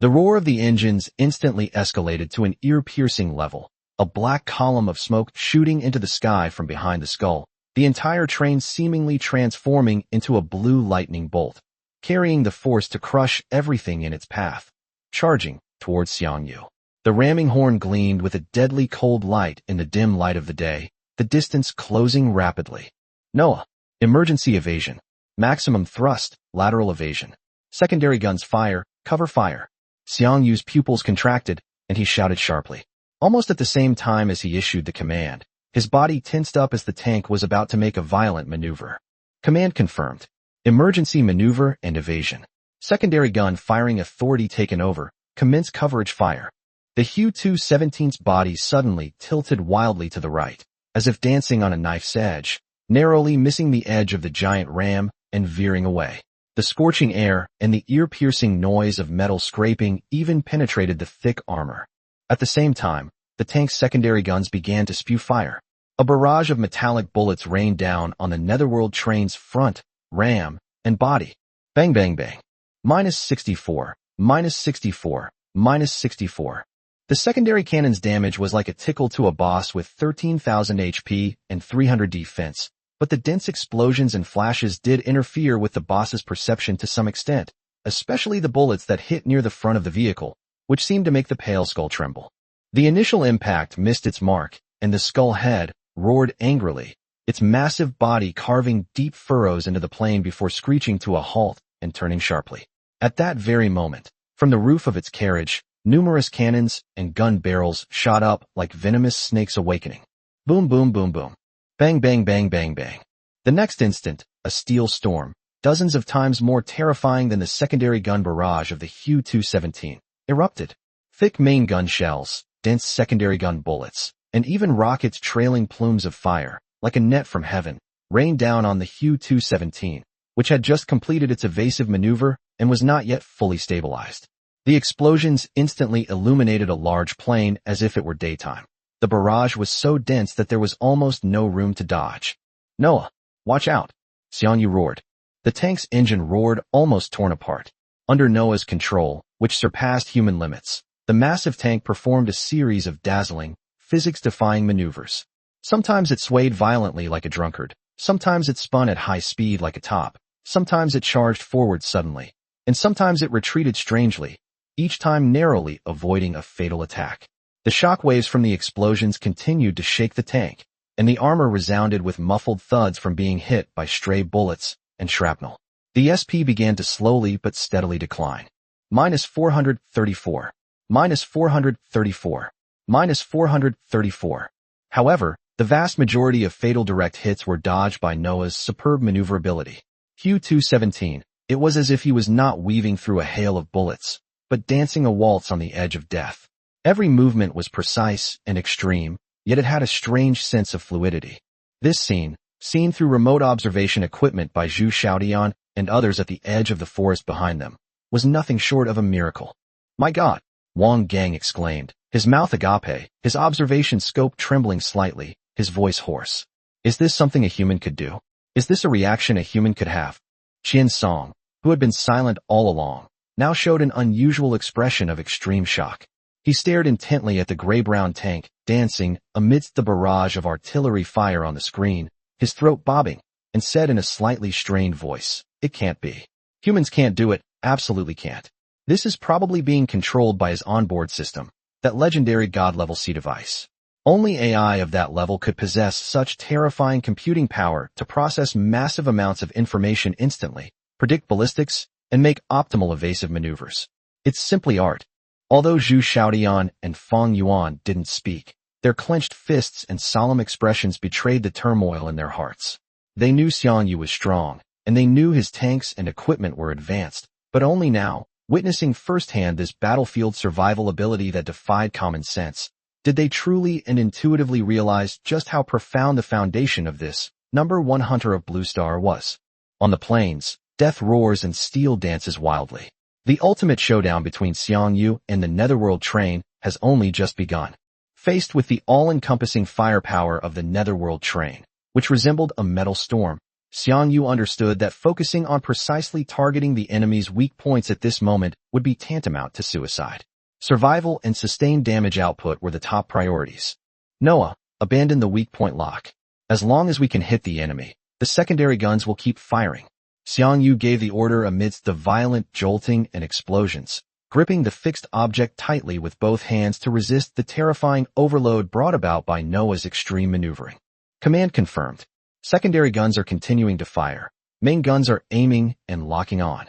The roar of the engines instantly escalated to an ear-piercing level, a black column of smoke shooting into the sky from behind the skull, the entire train seemingly transforming into a blue lightning bolt, carrying the force to crush everything in its path, charging towards Xiang Yu. The ramming horn gleamed with a deadly cold light in the dim light of the day, the distance closing rapidly. Noah. Emergency evasion. Maximum thrust, lateral evasion. Secondary guns fire, cover fire. Xiang Yu's pupils contracted, and he shouted sharply. Almost at the same time as he issued the command, his body tensed up as the tank was about to make a violent maneuver. Command confirmed. Emergency maneuver and evasion. Secondary gun firing authority taken over. Commence coverage fire. The Xiang 217's body suddenly tilted wildly to the right, as if dancing on a knife's edge, narrowly missing the edge of the giant ram and veering away. The scorching air and the ear-piercing noise of metal scraping even penetrated the thick armor. At the same time, the tank's secondary guns began to spew fire. A barrage of metallic bullets rained down on the Netherworld train's front, ram, and body. Bang bang bang. -64, -64, -64. The secondary cannon's damage was like a tickle to a boss with 13,000 HP and 300 defense, but the dense explosions and flashes did interfere with the boss's perception to some extent, especially the bullets that hit near the front of the vehicle, which seemed to make the pale skull tremble. The initial impact missed its mark, and the skull head roared angrily, its massive body carving deep furrows into the plane before screeching to a halt and turning sharply. At that very moment, from the roof of its carriage, numerous cannons and gun barrels shot up like venomous snakes awakening. Boom boom boom boom. Bang bang bang bang bang. The next instant, a steel storm, dozens of times more terrifying than the secondary gun barrage of the Xiang 217, erupted. Thick main gun shells, dense secondary gun bullets, and even rockets trailing plumes of fire, like a net from heaven, rained down on the Xiang 217, which had just completed its evasive maneuver and was not yet fully stabilized. The explosions instantly illuminated a large plain as if it were daytime. The barrage was so dense that there was almost no room to dodge. Noah, watch out! Xiang Yu roared. The tank's engine roared, almost torn apart. Under Noah's control, which surpassed human limits, the massive tank performed a series of dazzling, physics-defying maneuvers. Sometimes it swayed violently like a drunkard, sometimes it spun at high speed like a top, sometimes it charged forward suddenly, and sometimes it retreated strangely, each time narrowly avoiding a fatal attack. The shock waves from the explosions continued to shake the tank, and the armor resounded with muffled thuds from being hit by stray bullets and shrapnel. The SP began to slowly but steadily decline. -434. -434. -434. However, the vast majority of fatal direct hits were dodged by Noah's superb maneuverability. Xiang 217, it was as if he was not weaving through a hail of bullets, but dancing a waltz on the edge of death. Every movement was precise and extreme, yet it had a strange sense of fluidity. This scene, seen through remote observation equipment by Zhu Xiaodian and others at the edge of the forest behind them, was nothing short of a miracle. My God! Wang Gang exclaimed, his mouth agape, his observation scope trembling slightly, his voice hoarse. Is this something a human could do? Is this a reaction a human could have? Qian Song, who had been silent all along, now showed an unusual expression of extreme shock. He stared intently at the gray-brown tank, dancing amidst the barrage of artillery fire on the screen, his throat bobbing, and said in a slightly strained voice, "It can't be. Humans can't do it, absolutely can't. This is probably being controlled by his onboard system, that legendary god-level C device." Only AI of that level could possess such terrifying computing power to process massive amounts of information instantly, predict ballistics, and make optimal evasive maneuvers. It's simply art. Although Zhu Xiaodian and Feng Yuan didn't speak, their clenched fists and solemn expressions betrayed the turmoil in their hearts. They knew Xiang Yu was strong, and they knew his tanks and equipment were advanced, but only now, witnessing firsthand this battlefield survival ability that defied common sense, did they truly and intuitively realize just how profound the foundation of this #1 hunter of Blue Star was. On the plains, death roars and steel dances wildly. The ultimate showdown between Xiang Yu and the Netherworld train has only just begun. Faced with the all-encompassing firepower of the Netherworld train, which resembled a metal storm, Xiang Yu understood that focusing on precisely targeting the enemy's weak points at this moment would be tantamount to suicide. Survival and sustained damage output were the top priorities. Noah, abandon the weak point lock. As long as we can hit the enemy, the secondary guns will keep firing. Xiang Yu gave the order amidst the violent jolting and explosions, gripping the fixed object tightly with both hands to resist the terrifying overload brought about by Noah's extreme maneuvering. Command confirmed. Secondary guns are continuing to fire. Main guns are aiming and locking on.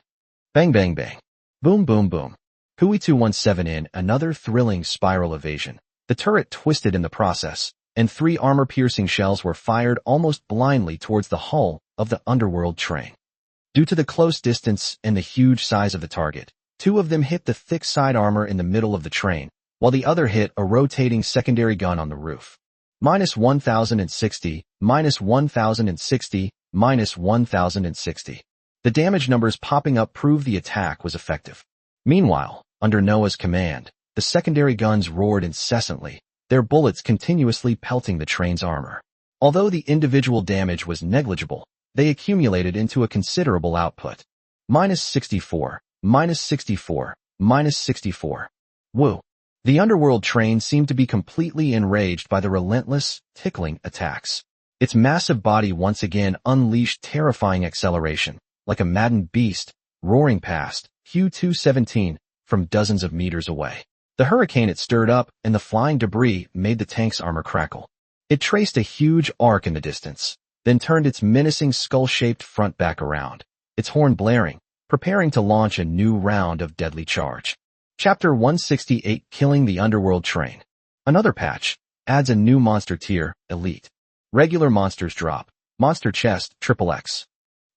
Bang bang bang. Boom boom boom. Hui 217 in another thrilling spiral evasion. The turret twisted in the process, and 3 armor-piercing shells were fired almost blindly towards the hull of the underworld train. Due to the close distance and the huge size of the target, 2 of them hit the thick side armor in the middle of the train, while the other hit a rotating secondary gun on the roof. -1060, -1060, -1060. The damage numbers popping up proved the attack was effective. Meanwhile, under Noah's command, the secondary guns roared incessantly, their bullets continuously pelting the train's armor. Although the individual damage was negligible, they accumulated into a considerable output. -64, -64, -64. Woo! The underworld train seemed to be completely enraged by the relentless, tickling attacks. Its massive body once again unleashed terrifying acceleration, like a maddened beast, roaring past Hui 217 from dozens of meters away. The hurricane it stirred up and the flying debris made the tank's armor crackle. It traced a huge arc in the distance, then turned its menacing skull-shaped front back around, its horn blaring, preparing to launch a new round of deadly charge. Chapter 168, Killing the Underworld Train. Another patch adds a new monster tier, Elite. Regular monsters drop. Monster chest, XXX.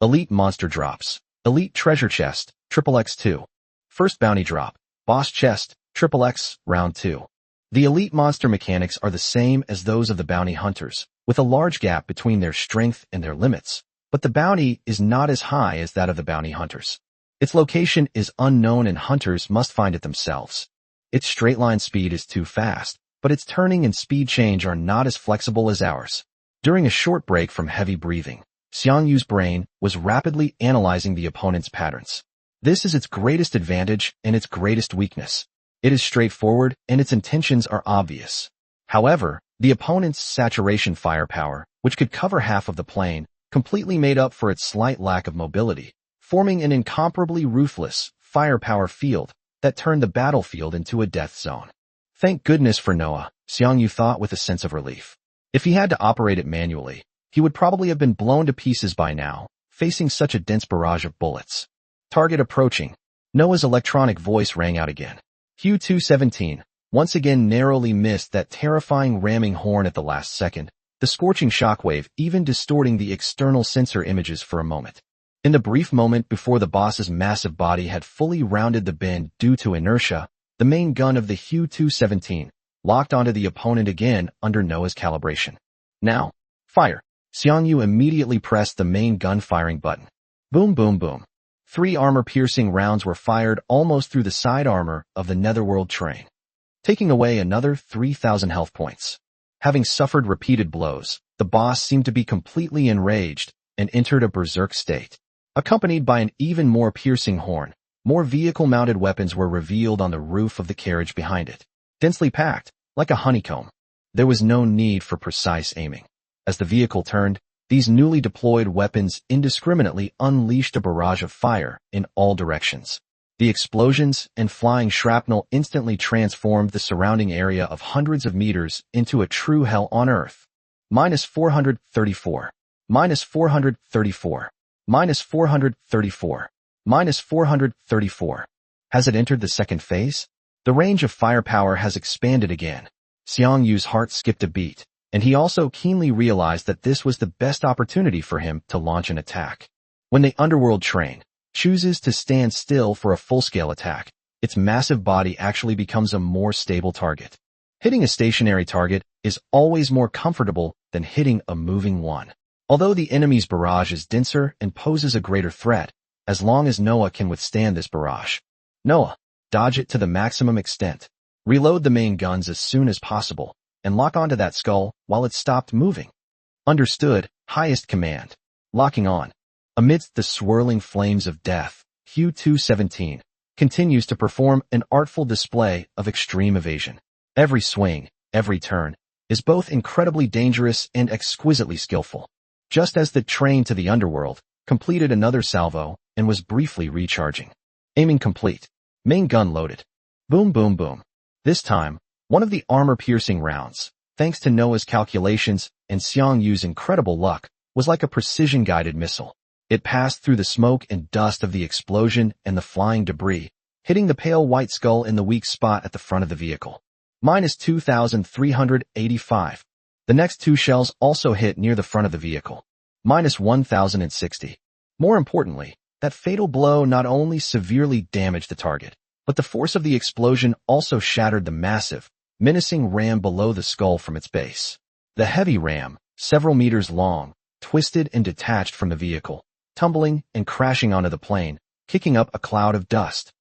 Elite monster drops. Elite treasure chest, XXX2. First bounty drop. Boss chest, XXX, round 2. The elite monster mechanics are the same as those of the bounty hunters, with a large gap between their strength and their limits, but the bounty is not as high as that of the bounty hunters. Its location is unknown and hunters must find it themselves. Its straight-line speed is too fast, but its turning and speed change are not as flexible as ours. During a short break from heavy breathing, Xiang Yu's brain was rapidly analyzing the opponent's patterns. This is its greatest advantage and its greatest weakness. It is straightforward and its intentions are obvious. However, the opponent's saturation firepower, which could cover half of the plane, completely made up for its slight lack of mobility, forming an incomparably ruthless firepower field that turned the battlefield into a death zone. Thank goodness for Noah, Xiang Yu thought with a sense of relief. If he had to operate it manually, he would probably have been blown to pieces by now, facing such a dense barrage of bullets. Target approaching. Noah's electronic voice rang out again. Hui 217 once again narrowly missed that terrifying ramming horn at the last second, the scorching shockwave even distorting the external sensor images for a moment. In the brief moment before the boss's massive body had fully rounded the bend due to inertia, the main gun of the Hui 217 locked onto the opponent again under Noah's calibration. Now, fire. Xiang Yu immediately pressed the main gun firing button. Boom boom boom. 3 armor-piercing rounds were fired almost through the side armor of the Netherworld train, taking away another 3,000 health points. Having suffered repeated blows, the boss seemed to be completely enraged and entered a berserk state. Accompanied by an even more piercing horn, more vehicle-mounted weapons were revealed on the roof of the carriage behind it. Densely packed, like a honeycomb, there was no need for precise aiming. As the vehicle turned, these newly deployed weapons indiscriminately unleashed a barrage of fire in all directions. The explosions and flying shrapnel instantly transformed the surrounding area of hundreds of meters into a true hell on Earth. -434. -434. -434. -434. Has it entered the second phase? The range of firepower has expanded again. Xiang Yu's heart skipped a beat, and he also keenly realized that this was the best opportunity for him to launch an attack. When the underworld train chooses to stand still for a full-scale attack, its massive body actually becomes a more stable target. Hitting a stationary target is always more comfortable than hitting a moving one. Although the enemy's barrage is denser and poses a greater threat, as long as Noah can withstand this barrage. Noah, dodge it to the maximum extent. Reload the main guns as soon as possible, and lock onto that skull while it stopped moving. Understood, highest command. Locking on. Amidst the swirling flames of death, Q-217 continues to perform an artful display of extreme evasion. Every swing, every turn, is both incredibly dangerous and exquisitely skillful. Just as the train to the underworld completed another salvo and was briefly recharging. Aiming complete. Main gun loaded. Boom boom boom. This time, one of the armor-piercing rounds, thanks to Noah's calculations and Xiang Yu's incredible luck, was like a precision-guided missile. It passed through the smoke and dust of the explosion and the flying debris, hitting the pale white skull in the weak spot at the front of the vehicle. -2,385. The next two shells also hit near the front of the vehicle. -1,060. More importantly, that fatal blow not only severely damaged the target, but the force of the explosion also shattered the massive, menacing ram below the skull from its base. The heavy ram, several meters long, twisted and detached from the vehicle, tumbling and crashing onto the plane, kicking up a cloud of dust.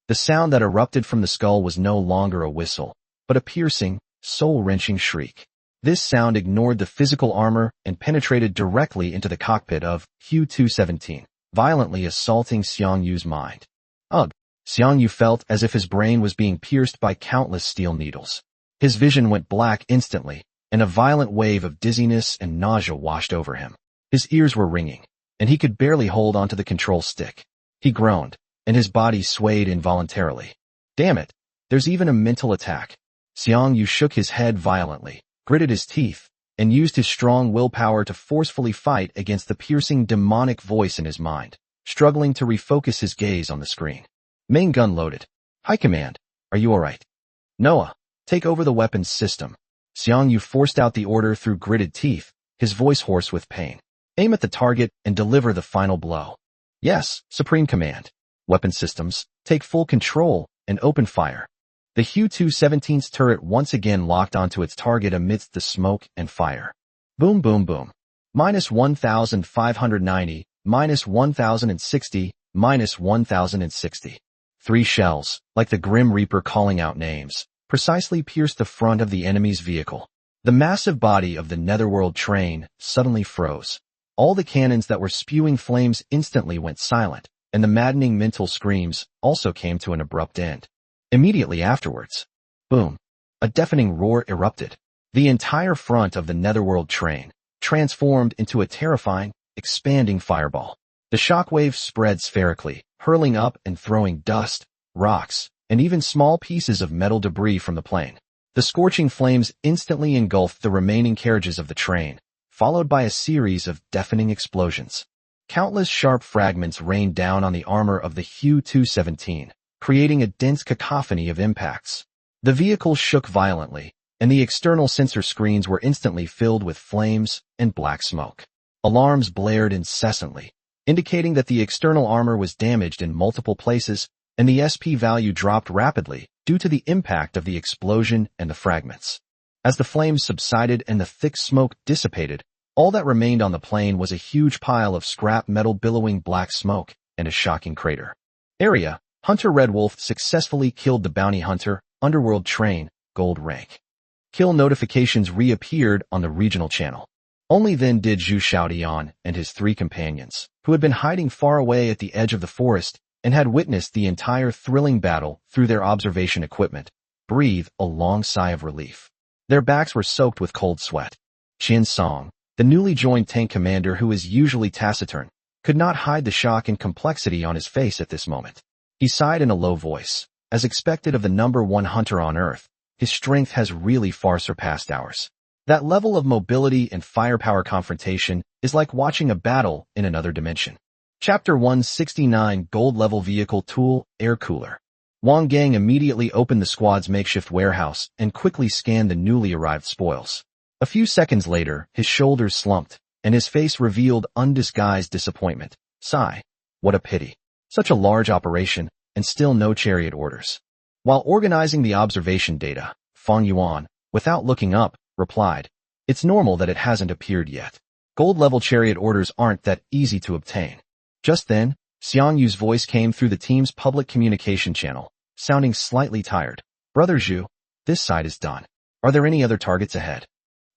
The sound that erupted from the skull was no longer a whistle, but a piercing, soul-wrenching shriek. This sound ignored the physical armor and penetrated directly into the cockpit of Q-217, violently assaulting Xiang Yu's mind. Ugh! Xiang Yu felt as if his brain was being pierced by countless steel needles. His vision went black instantly, and a violent wave of dizziness and nausea washed over him. His ears were ringing, and he could barely hold onto the control stick. He groaned, and his body swayed involuntarily. Damn it! There's even a mental attack. Xiang Yu shook his head violently, gritted his teeth, and used his strong willpower to forcefully fight against the piercing demonic voice in his mind, struggling to refocus his gaze on the screen. Main gun loaded. High command, are you alright? Noah, take over the weapons system. Xiang Yu forced out the order through gritted teeth, his voice hoarse with pain. Aim at the target and deliver the final blow. Yes, Supreme Command. Weapon systems, take full control and open fire. The Q-217's turret once again locked onto its target amidst the smoke and fire. Boom boom boom. -1,590, -1,060, -1,060. 3 shells, like the Grim Reaper calling out names, precisely pierced the front of the enemy's vehicle. The massive body of the Netherworld train suddenly froze. All the cannons that were spewing flames instantly went silent, and the maddening mental screams also came to an abrupt end. Immediately afterwards, boom, a deafening roar erupted. The entire front of the Netherworld train transformed into a terrifying, expanding fireball. The shockwave spread spherically, hurling up and throwing dust, rocks, and even small pieces of metal debris from the plane. The scorching flames instantly engulfed the remaining carriages of the train, followed by a series of deafening explosions. Countless sharp fragments rained down on the armor of the Q-217, creating a dense cacophony of impacts. The vehicle shook violently, and the external sensor screens were instantly filled with flames and black smoke. Alarms blared incessantly, indicating that the external armor was damaged in multiple places, and the SP value dropped rapidly due to the impact of the explosion and the fragments. As the flames subsided and the thick smoke dissipated, all that remained on the plane was a huge pile of scrap metal billowing black smoke and a shocking crater. Area: Hunter Red Wolf successfully killed the bounty hunter, Underworld Train, Gold Rank. Kill notifications reappeared on the regional channel. Only then did Zhu Xiaodian and his 3 companions, who had been hiding far away at the edge of the forest and had witnessed the entire thrilling battle through their observation equipment, breathe a long sigh of relief. Their backs were soaked with cold sweat. Qin Song, the newly joined tank commander who is usually taciturn, could not hide the shock and complexity on his face at this moment. He sighed in a low voice. As expected of the #1 hunter on Earth, his strength has really far surpassed ours. That level of mobility and firepower confrontation is like watching a battle in another dimension. Chapter 169 Gold-Level Vehicle Tool Air Cooler. Wang Gang immediately opened the squad's makeshift warehouse and quickly scanned the newly arrived spoils. A few seconds later, his shoulders slumped, and his face revealed undisguised disappointment. Sigh. What a pity. Such a large operation, and still no chariot orders. While organizing the observation data, Fang Yuan, without looking up, replied, "It's normal that it hasn't appeared yet. Gold-level chariot orders aren't that easy to obtain." Just then, Xiang Yu's voice came through the team's public communication channel, sounding slightly tired. "Brother Zhu, this side is done. Are there any other targets ahead?"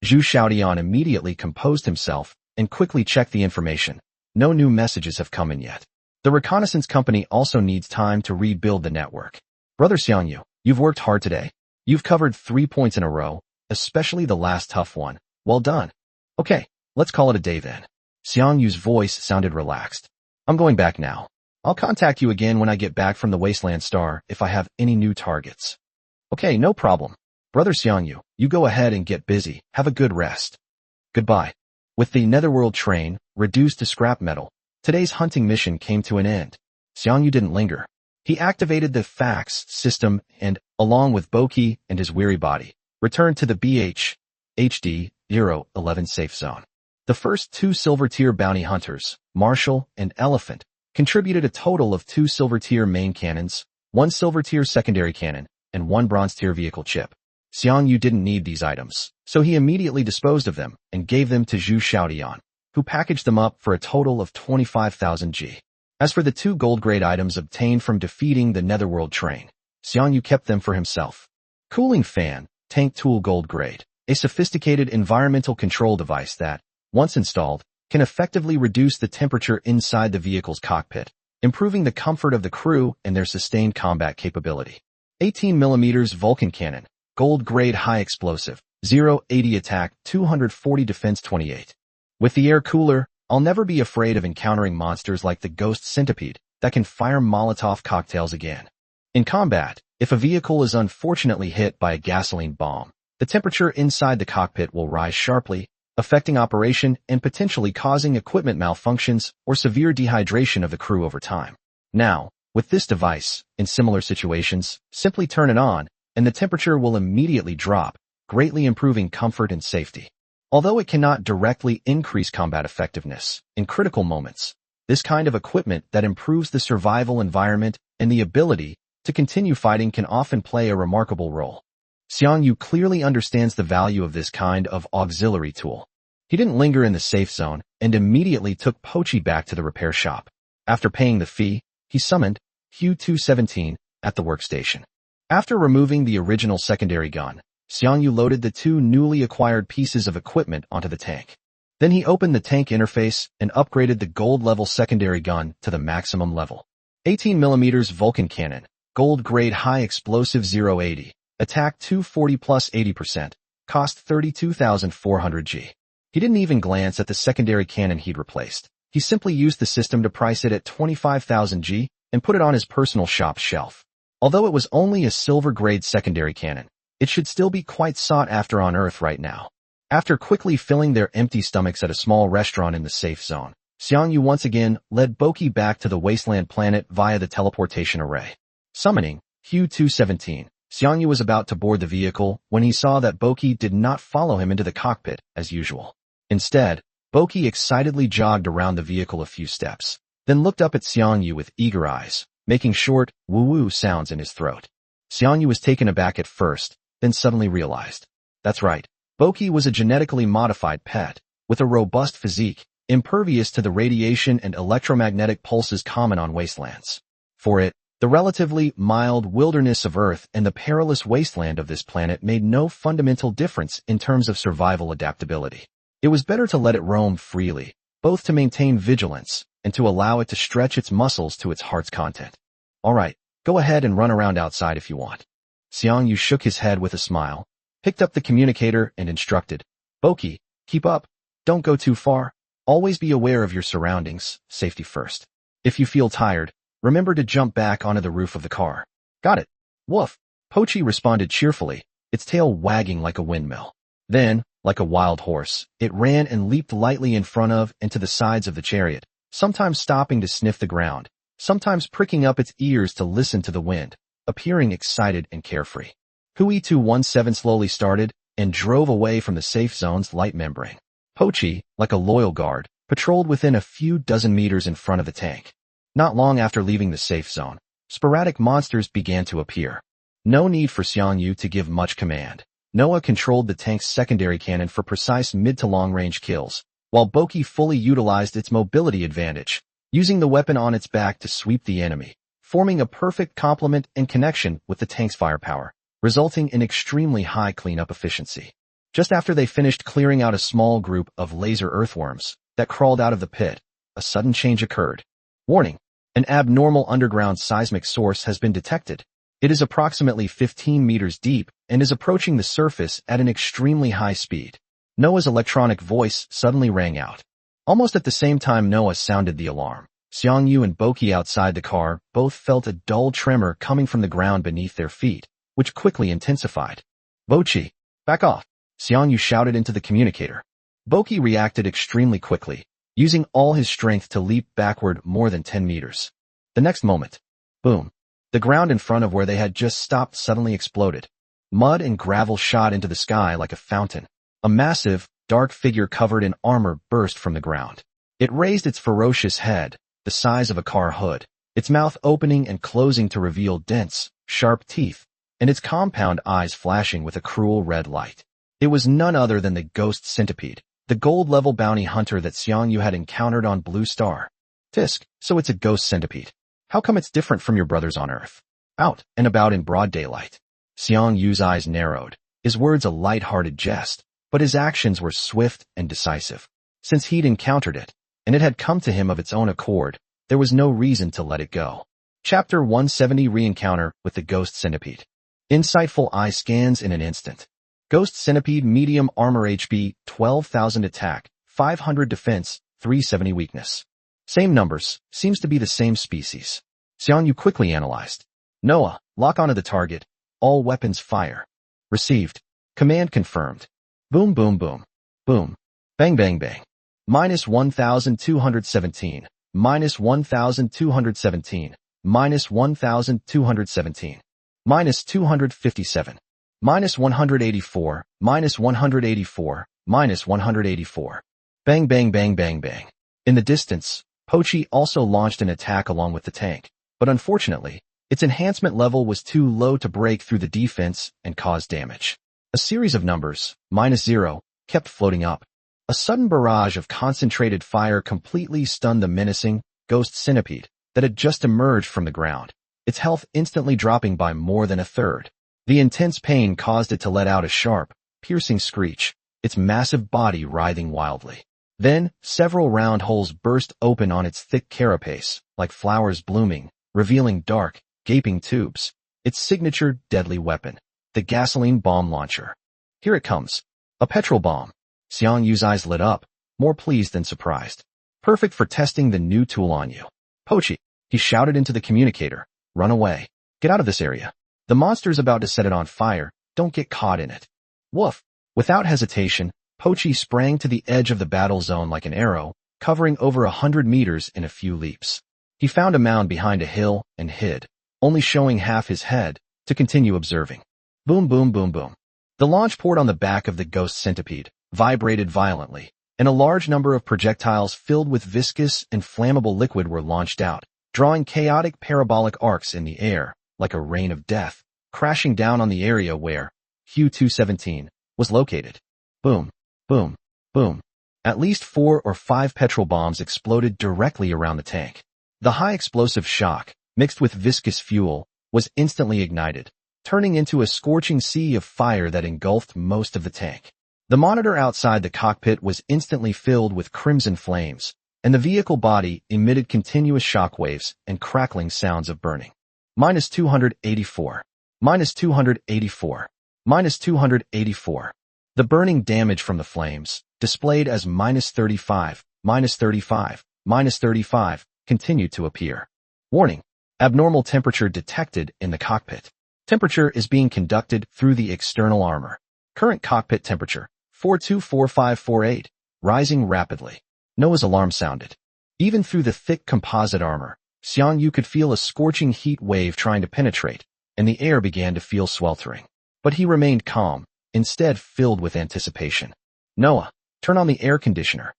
Zhu Xiaodian immediately composed himself and quickly checked the information. No new messages have come in yet. The reconnaissance company also needs time to rebuild the network. "Brother Xiang Yu, you've worked hard today. You've covered 3 points in a row, especially the last tough one. Well done. Okay, let's call it a day then." Xiang Yu's voice sounded relaxed. "I'm going back now. I'll contact you again when I get back from the Wasteland Star if I have any new targets." "Okay, no problem. Brother Xiang Yu, you go ahead and get busy. Have a good rest. Goodbye." With the Netherworld train reduced to scrap metal, today's hunting mission came to an end. Xiang Yu didn't linger. He activated the fax system and, along with Boki and his weary body, returned to the BH-HD 011 safe zone. The first 2 silver-tier bounty hunters, Marshall and Elephant, contributed a total of 2 silver-tier main cannons, 1 silver-tier secondary cannon, and 1 bronze-tier vehicle chip. Xiang Yu didn't need these items, so he immediately disposed of them and gave them to Zhu Xiaodian, who packaged them up for a total of 25,000 G. As for the 2 gold-grade items obtained from defeating the Netherworld train, Xiang Yu kept them for himself. Cooling fan, tank tool gold grade, a sophisticated environmental control device that, once installed, can effectively reduce the temperature inside the vehicle's cockpit, improving the comfort of the crew and their sustained combat capability. 18mm Vulcan cannon, gold-grade high explosive, 080 attack, 240 defense 28. With the air cooler, I'll never be afraid of encountering monsters like the Ghost Centipede that can fire Molotov cocktails again. In combat, if a vehicle is unfortunately hit by a gasoline bomb, the temperature inside the cockpit will rise sharply, affecting operation and potentially causing equipment malfunctions or severe dehydration of the crew over time. Now, with this device, in similar situations, simply turn it on, and the temperature will immediately drop, greatly improving comfort and safety. Although it cannot directly increase combat effectiveness, in critical moments, this kind of equipment that improves the survival environment and the ability to continue fighting can often play a remarkable role. Xiang Yu clearly understands the value of this kind of auxiliary tool. He didn't linger in the safe zone and immediately took Pochi back to the repair shop. After paying the fee, he summoned Hu 217 at the workstation. After removing the original secondary gun, Xiang Yu loaded the 2 newly acquired pieces of equipment onto the tank. Then he opened the tank interface and upgraded the gold-level secondary gun to the maximum level. 18mm Vulcan cannon, gold-grade high explosive 080, attack 240 plus 80%, cost 32,400 G. He didn't even glance at the secondary cannon he'd replaced. He simply used the system to price it at 25,000 G and put it on his personal shop shelf. Although it was only a silver-grade secondary cannon, it should still be quite sought after on Earth right now. After quickly filling their empty stomachs at a small restaurant in the safe zone, Xiang Yu once again led Boki back to the wasteland planet via the teleportation array. Summoning Hu 217, Xiang Yu was about to board the vehicle when he saw that Boki did not follow him into the cockpit as usual. Instead, Boki excitedly jogged around the vehicle a few steps, then looked up at Xiang Yu with eager eyes, making short, woo-woo sounds in his throat. Xiang Yu was taken aback at first, then suddenly realized. That's right, Boki was a genetically modified pet, with a robust physique, impervious to the radiation and electromagnetic pulses common on wastelands. For it, the relatively mild wilderness of Earth and the perilous wasteland of this planet made no fundamental difference in terms of survival adaptability. It was better to let it roam freely, both to maintain vigilance and to allow it to stretch its muscles to its heart's content. All right, go ahead and run around outside if you want. Xiang Yu shook his head with a smile, picked up the communicator and instructed, Boki, keep up, don't go too far, always be aware of your surroundings, safety first. If you feel tired, Remember to jump back onto the roof of the car. Got it. Woof. Pochi responded cheerfully, its tail wagging like a windmill. Then, like a wild horse, it ran and leaped lightly in front of and to the sides of the chariot, sometimes stopping to sniff the ground, sometimes pricking up its ears to listen to the wind, appearing excited and carefree. Hui 217 slowly started and drove away from the safe zone's light membrane. Pochi, like a loyal guard, patrolled within a few dozen meters in front of the tank. Not long after leaving the safe zone, sporadic monsters began to appear. No need for Xiang Yu to give much command. Noah controlled the tank's secondary cannon for precise mid to long-range kills, while Boki fully utilized its mobility advantage, using the weapon on its back to sweep the enemy, forming a perfect complement and connection with the tank's firepower, resulting in extremely high cleanup efficiency. Just after they finished clearing out a small group of laser earthworms that crawled out of the pit, a sudden change occurred. Warning: an abnormal underground seismic source has been detected. It is approximately 15 meters deep and is approaching the surface at an extremely high speed. Noah's electronic voice suddenly rang out. Almost at the same time Noah sounded the alarm, Xiang Yu and Boki outside the car both felt a dull tremor coming from the ground beneath their feet, which quickly intensified. Bochi, back off, Xiang Yu shouted into the communicator. Boki reacted extremely quickly, using all his strength to leap backward more than 10 meters. The next moment, boom. The ground in front of where they had just stopped suddenly exploded. Mud and gravel shot into the sky like a fountain. A massive, dark figure covered in armor burst from the ground. It raised its ferocious head, the size of a car hood, its mouth opening and closing to reveal dense, sharp teeth, and its compound eyes flashing with a cruel red light. It was none other than the ghost centipede, the gold-level bounty hunter that Xiang Yu had encountered on Blue Star. Tisk, so it's a ghost centipede. How come it's different from your brothers on Earth? Out and about in broad daylight. Xiang Yu's eyes narrowed, his words a light-hearted jest, but his actions were swift and decisive. Since he'd encountered it, and it had come to him of its own accord, there was no reason to let it go. Chapter 170: Re-encounter with the Ghost Centipede. Insightful eye scans in an instant. Ghost Centipede medium armor HP, 12,000 attack, 500 defense, 370 weakness. Same numbers, seems to be the same species. Xiang Yu quickly analyzed. Noah, lock onto the target. All weapons fire. Received. Command confirmed. Boom boom boom. Boom. Bang bang bang. Minus 1,217. Minus 1,217. Minus 1,217. Minus 257. Minus 184. Minus 184. Minus 184. Bang bang bang bang bang. In the distance, Pochi also launched an attack along with the tank, but unfortunately, its enhancement level was too low to break through the defense and cause damage. A series of numbers, -0, kept floating up. A sudden barrage of concentrated fire completely stunned the menacing, ghost centipede that had just emerged from the ground, its health instantly dropping by more than a third. The intense pain caused it to let out a sharp, piercing screech, its massive body writhing wildly. Then, several round holes burst open on its thick carapace, like flowers blooming, revealing dark, gaping tubes. Its signature deadly weapon, the gasoline bomb launcher. Here it comes. A petrol bomb. Xiang Yu's eyes lit up, more pleased than surprised. Perfect for testing the new tool on you. Pochi, he shouted into the communicator. Run away. Get out of this area. The monster's about to set it on fire. Don't get caught in it. Woof. Without hesitation, Pochi sprang to the edge of the battle zone like an arrow, covering over 100 meters in a few leaps. He found a mound behind a hill and hid, only showing half his head, to continue observing. Boom boom boom boom. The launch port on the back of the ghost centipede vibrated violently, and a large number of projectiles filled with viscous and flammable liquid were launched out, drawing chaotic parabolic arcs in the air, like a rain of death, crashing down on the area where Hu 217 was located. Boom. Boom, boom. At least 4 or 5 petrol bombs exploded directly around the tank. The high explosive shock, mixed with viscous fuel, was instantly ignited, turning into a scorching sea of fire that engulfed most of the tank. The monitor outside the cockpit was instantly filled with crimson flames, and the vehicle body emitted continuous shock waves and crackling sounds of burning. Minus 284. Minus 284. Minus 284. The burning damage from the flames, displayed as minus 35, minus 35, minus 35, continued to appear. Warning, Abnormal temperature detected in the cockpit. Temperature is being conducted through the external armor. Current cockpit temperature, 424548, rising rapidly. Noah's alarm sounded. Even through the thick composite armor, Xiang Yu could feel a scorching heat wave trying to penetrate, and the air began to feel sweltering. But he remained calm, instead filled with anticipation. Noah, turn on the air conditioner.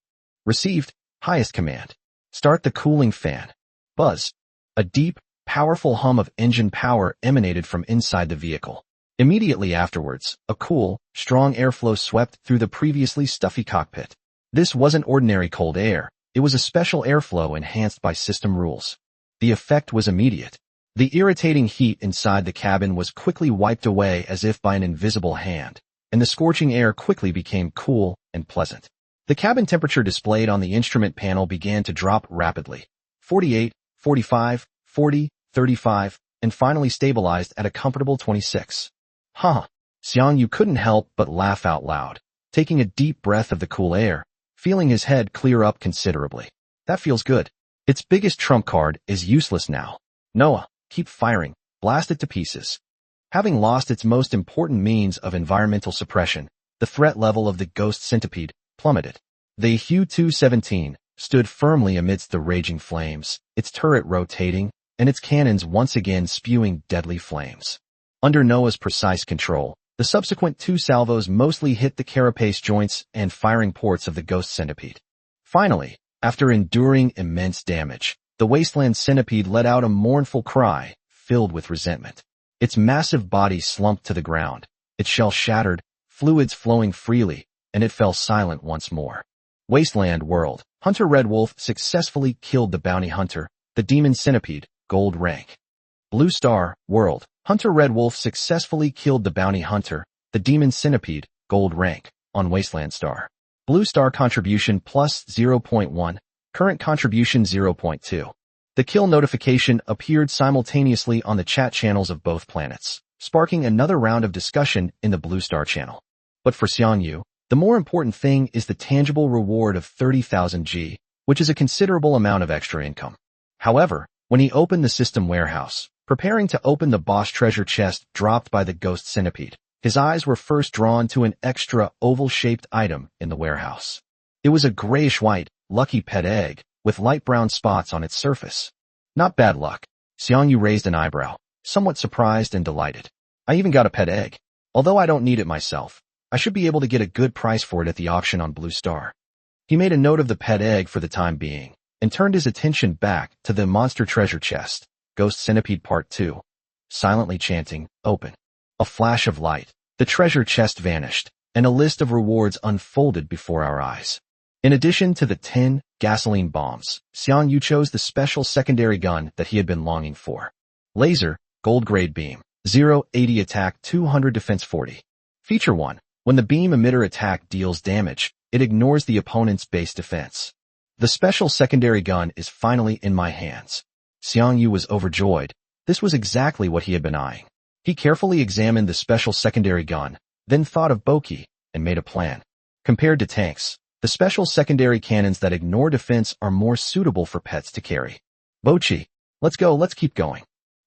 Received, highest command. Start the cooling fan. Buzz. A deep, powerful hum of engine power emanated from inside the vehicle. Immediately afterwards, a cool, strong airflow swept through the previously stuffy cockpit. This wasn't ordinary cold air, it was a special airflow enhanced by system rules. The effect was immediate. The irritating heat inside the cabin was quickly wiped away as if by an invisible hand, and the scorching air quickly became cool and pleasant. The cabin temperature displayed on the instrument panel began to drop rapidly. 48, 45, 40, 35, and finally stabilized at a comfortable 26. Xiang Yu couldn't help but laugh out loud, taking a deep breath of the cool air, feeling his head clear up considerably. That feels good. Its biggest trump card is useless now. Noah, keep firing, blast it to pieces. Having lost its most important means of environmental suppression, the threat level of the ghost centipede plummeted. The Xiu-217 stood firmly amidst the raging flames, its turret rotating, and its cannons once again spewing deadly flames. Under Noah's precise control, the subsequent 2 salvos mostly hit the carapace joints and firing ports of the ghost centipede. Finally, after enduring immense damage, the wasteland centipede let out a mournful cry, filled with resentment. Its massive body slumped to the ground, its shell shattered, fluids flowing freely, and it fell silent once more. Wasteland World. Hunter Red Wolf successfully killed the bounty hunter, the demon centipede, gold rank. Blue Star World. Hunter Red Wolf successfully killed the bounty hunter, the demon centipede, gold rank, on Wasteland Star. Blue Star contribution plus 0.1, current contribution 0.2. The kill notification appeared simultaneously on the chat channels of both planets, sparking another round of discussion in the Blue Star channel. But for Xiang Yu, the more important thing is the tangible reward of 30,000 G, which is a considerable amount of extra income. However, when he opened the system warehouse, preparing to open the boss treasure chest dropped by the ghost centipede, his eyes were first drawn to an extra oval-shaped item in the warehouse. It was a grayish-white, lucky pet egg, with light brown spots on its surface. Not bad luck. Xiang Yu raised an eyebrow, somewhat surprised and delighted. I even got a pet egg. Although I don't need it myself, I should be able to get a good price for it at the auction on Blue Star. He made a note of the pet egg for the time being, and turned his attention back to the monster treasure chest, Ghost Centipede Part 2, silently chanting, open. A flash of light, the treasure chest vanished, and a list of rewards unfolded before our eyes. In addition to the 10 gasoline bombs, Xiang Yu chose the special secondary gun that he had been longing for. Laser, gold grade beam, 0-80 attack 200 defense 40. Feature 1. When the beam emitter attack deals damage, it ignores the opponent's base defense. The special secondary gun is finally in my hands. Xiang Yu was overjoyed. This was exactly what he had been eyeing. He carefully examined the special secondary gun, then thought of Boki, and made a plan. Compared to tanks, the special secondary cannons that ignore defense are more suitable for pets to carry. Bochi, let's go, let's keep going.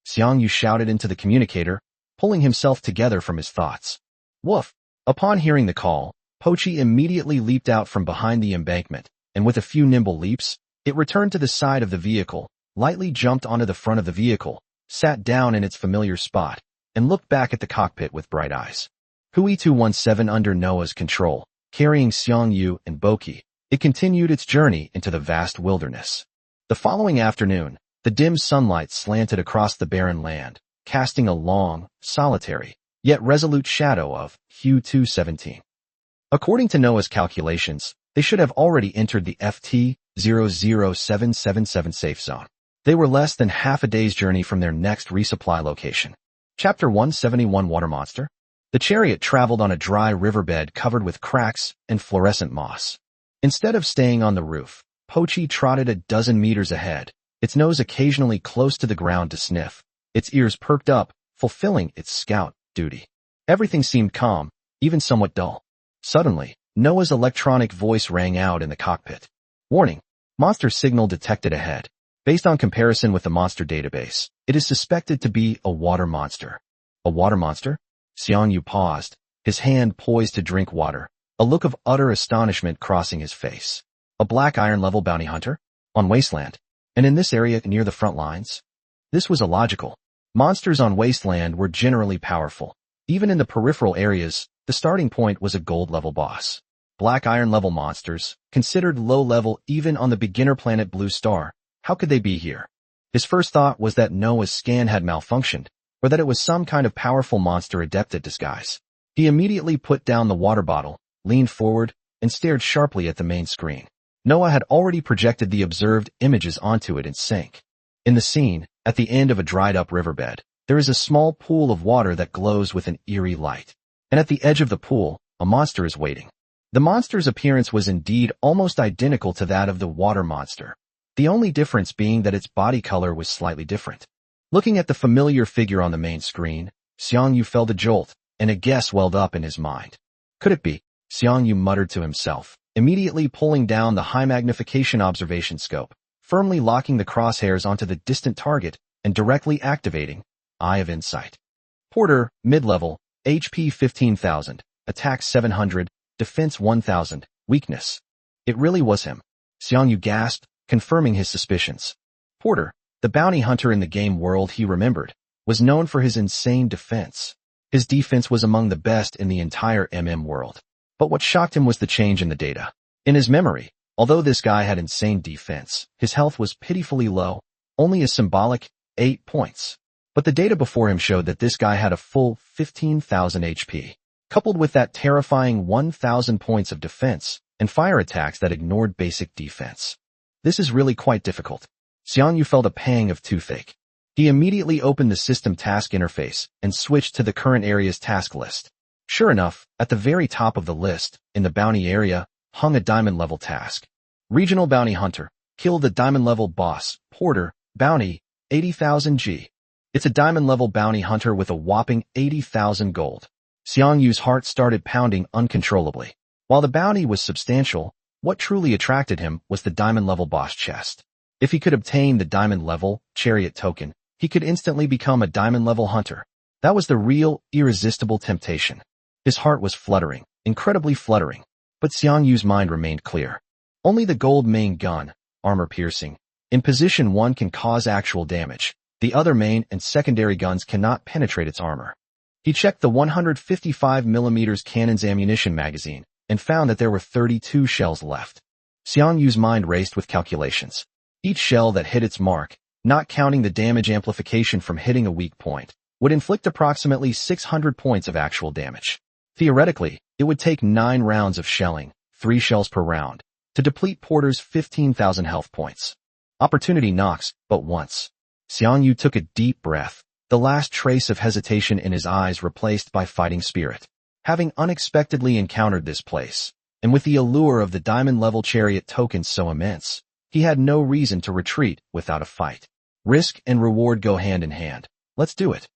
Xiang Yu shouted into the communicator, pulling himself together from his thoughts. Woof! Upon hearing the call, Pochi immediately leaped out from behind the embankment, and with a few nimble leaps, it returned to the side of the vehicle, lightly jumped onto the front of the vehicle, sat down in its familiar spot, and looked back at the cockpit with bright eyes. Hui 217 under Noah's control, carrying Xiang Yu and Boki, it continued its journey into the vast wilderness. The following afternoon, the dim sunlight slanted across the barren land, casting a long, solitary, yet resolute shadow of Xiu-217. According to Noah's calculations, they should have already entered the FT-00777 safe zone. They were less than half a day's journey from their next resupply location. Chapter 171 Water Monster. The chariot traveled on a dry riverbed covered with cracks and fluorescent moss. Instead of staying on the roof, Pochi trotted a dozen meters ahead, its nose occasionally close to the ground to sniff, its ears perked up, fulfilling its scout duty. Everything seemed calm, even somewhat dull. Suddenly, Noah's electronic voice rang out in the cockpit. Warning! Monster signal detected ahead. Based on comparison with the monster database, it is suspected to be a water monster. A water monster? Xiang Yu paused, his hand poised to drink water, a look of utter astonishment crossing his face. A black iron-level bounty hunter? On Wasteland? And in this area near the front lines? This was illogical. Monsters on Wasteland were generally powerful. Even in the peripheral areas, the starting point was a gold-level boss. Black iron-level monsters, considered low-level even on the beginner planet Blue Star, how could they be here? His first thought was that Noah's scan had malfunctioned, or that it was some kind of powerful monster adept at disguise. He immediately put down the water bottle, leaned forward, and stared sharply at the main screen. Noah had already projected the observed images onto it in sync. In the scene, at the end of a dried-up riverbed, there is a small pool of water that glows with an eerie light. And at the edge of the pool, a monster is waiting. The monster's appearance was indeed almost identical to that of the water monster, the only difference being that its body color was slightly different. Looking at the familiar figure on the main screen, Xiang Yu felt a jolt, and a guess welled up in his mind. Could it be? Xiang Yu muttered to himself, immediately pulling down the high-magnification observation scope, firmly locking the crosshairs onto the distant target, and directly activating Eye of Insight. Porter, mid-level, HP 15,000, attack 700, defense 1,000, weakness. It really was him. Xiang Yu gasped, confirming his suspicions. Porter, the bounty hunter in the game world he remembered, was known for his insane defense. His defense was among the best in the entire world. But what shocked him was the change in the data. In his memory, although this guy had insane defense, his health was pitifully low, only a symbolic 8 points. But the data before him showed that this guy had a full 15,000 HP, coupled with that terrifying 1,000 points of defense and fire attacks that ignored basic defense. This is really quite difficult. Xiang Yu felt a pang of toothache. He immediately opened the system task interface and switched to the current area's task list. Sure enough, at the very top of the list, in the bounty area, hung a diamond-level task. Regional Bounty Hunter. Kill the diamond-level boss, Porter, bounty, 80,000 G. It's a diamond-level bounty hunter with a whopping 80,000 gold. Xiang Yu's heart started pounding uncontrollably. While the bounty was substantial, what truly attracted him was the diamond-level boss chest. If he could obtain the diamond-level Chariot token, he could instantly become a diamond-level hunter. That was the real, irresistible temptation. His heart was fluttering, incredibly fluttering, but Xiang Yu's mind remained clear. Only the gold main gun, armor-piercing, in position 1 can cause actual damage. The other main and secondary guns cannot penetrate its armor. He checked the 155mm cannon's ammunition magazine and found that there were 32 shells left. Xiang Yu's mind raced with calculations. Each shell that hit its mark, not counting the damage amplification from hitting a weak point, would inflict approximately 600 points of actual damage. Theoretically, it would take 9 rounds of shelling, 3 shells per round, to deplete Porter's 15,000 health points. Opportunity knocks but once. Xiang Yu took a deep breath, the last trace of hesitation in his eyes replaced by fighting spirit. Having unexpectedly encountered this place, and with the allure of the diamond-level Chariot token so immense, he had no reason to retreat without a fight. Risk and reward go hand in hand. Let's do it.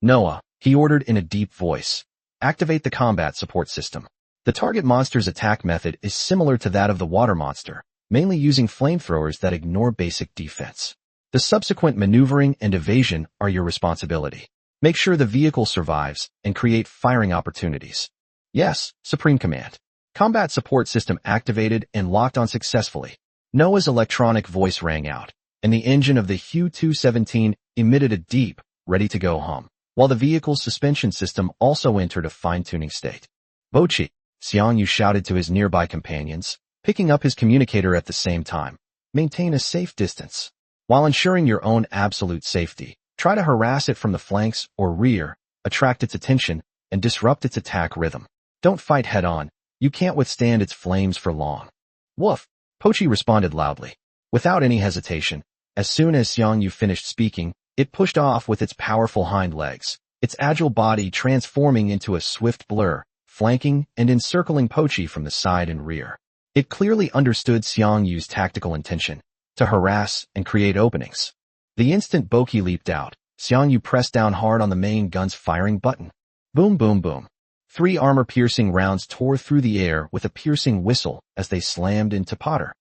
Noah, he ordered in a deep voice. Activate the combat support system. The target monster's attack method is similar to that of the water monster, mainly using flamethrowers that ignore basic defense. The subsequent maneuvering and evasion are your responsibility. Make sure the vehicle survives and create firing opportunities. Yes, Supreme Command. Combat support system activated and locked on successfully. Noah's electronic voice rang out, and the engine of the Hu-217 emitted a deep, ready-to-go hum, while the vehicle's suspension system also entered a fine-tuning state. Bochi, Xiang Yu shouted to his nearby companions, picking up his communicator at the same time. Maintain a safe distance. While ensuring your own absolute safety, try to harass it from the flanks or rear, attract its attention, and disrupt its attack rhythm. Don't fight head-on. You can't withstand its flames for long. Woof! Pochi responded loudly. Without any hesitation, as soon as Xiang Yu finished speaking, it pushed off with its powerful hind legs, its agile body transforming into a swift blur, flanking and encircling Pochi from the side and rear. It clearly understood Xiang Yu's tactical intention, to harass and create openings. The instant Boki leaped out, Xiang Yu pressed down hard on the main gun's firing button. Boom boom boom. 3 armor-piercing rounds tore through the air with a piercing whistle as they slammed into Potter.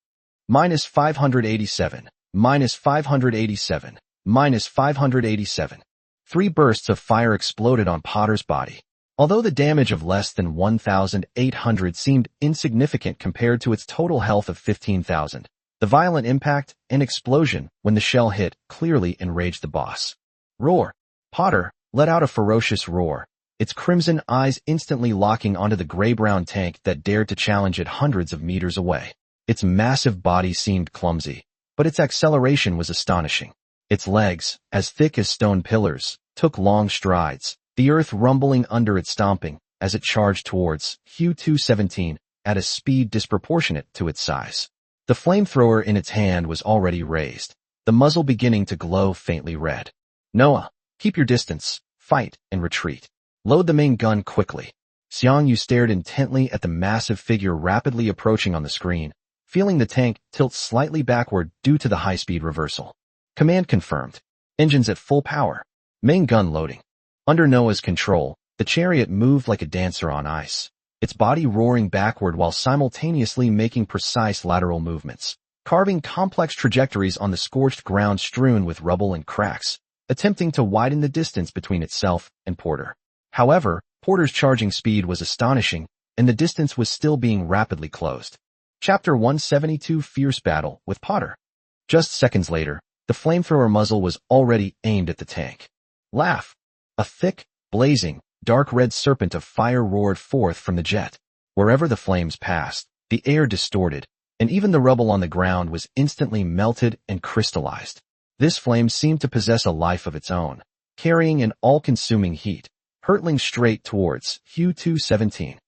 -587. minus 587, minus 587. 3 bursts of fire exploded on Potter's body. Although the damage of less than 1,800 seemed insignificant compared to its total health of 15,000, the violent impact and explosion when the shell hit clearly enraged the boss. Roar! Potter let out a ferocious roar, its crimson eyes instantly locking onto the gray-brown tank that dared to challenge it hundreds of meters away. Its massive body seemed clumsy, but its acceleration was astonishing. Its legs, as thick as stone pillars, took long strides, the earth rumbling under its stomping as it charged towards Xiang Yu 217 at a speed disproportionate to its size. The flamethrower in its hand was already raised, the muzzle beginning to glow faintly red. Noah, keep your distance, fight, and retreat. Load the main gun quickly. Xiang Yu stared intently at the massive figure rapidly approaching on the screen, feeling the tank tilt slightly backward due to the high-speed reversal. Command confirmed. Engines at full power. Main gun loading. Under Noah's control, the chariot moved like a dancer on ice, its body roaring backward while simultaneously making precise lateral movements, carving complex trajectories on the scorched ground strewn with rubble and cracks, attempting to widen the distance between itself and Porter. However, Porter's charging speed was astonishing, and the distance was still being rapidly closed. Chapter 172 Fierce Battle with Potter. Just seconds later, the flamethrower muzzle was already aimed at the tank. Laugh! A thick, blazing, dark red serpent of fire roared forth from the jet. Wherever the flames passed, the air distorted, and even the rubble on the ground was instantly melted and crystallized. This flame seemed to possess a life of its own, carrying an all-consuming heat, hurtling straight towards Xiang Yu 217.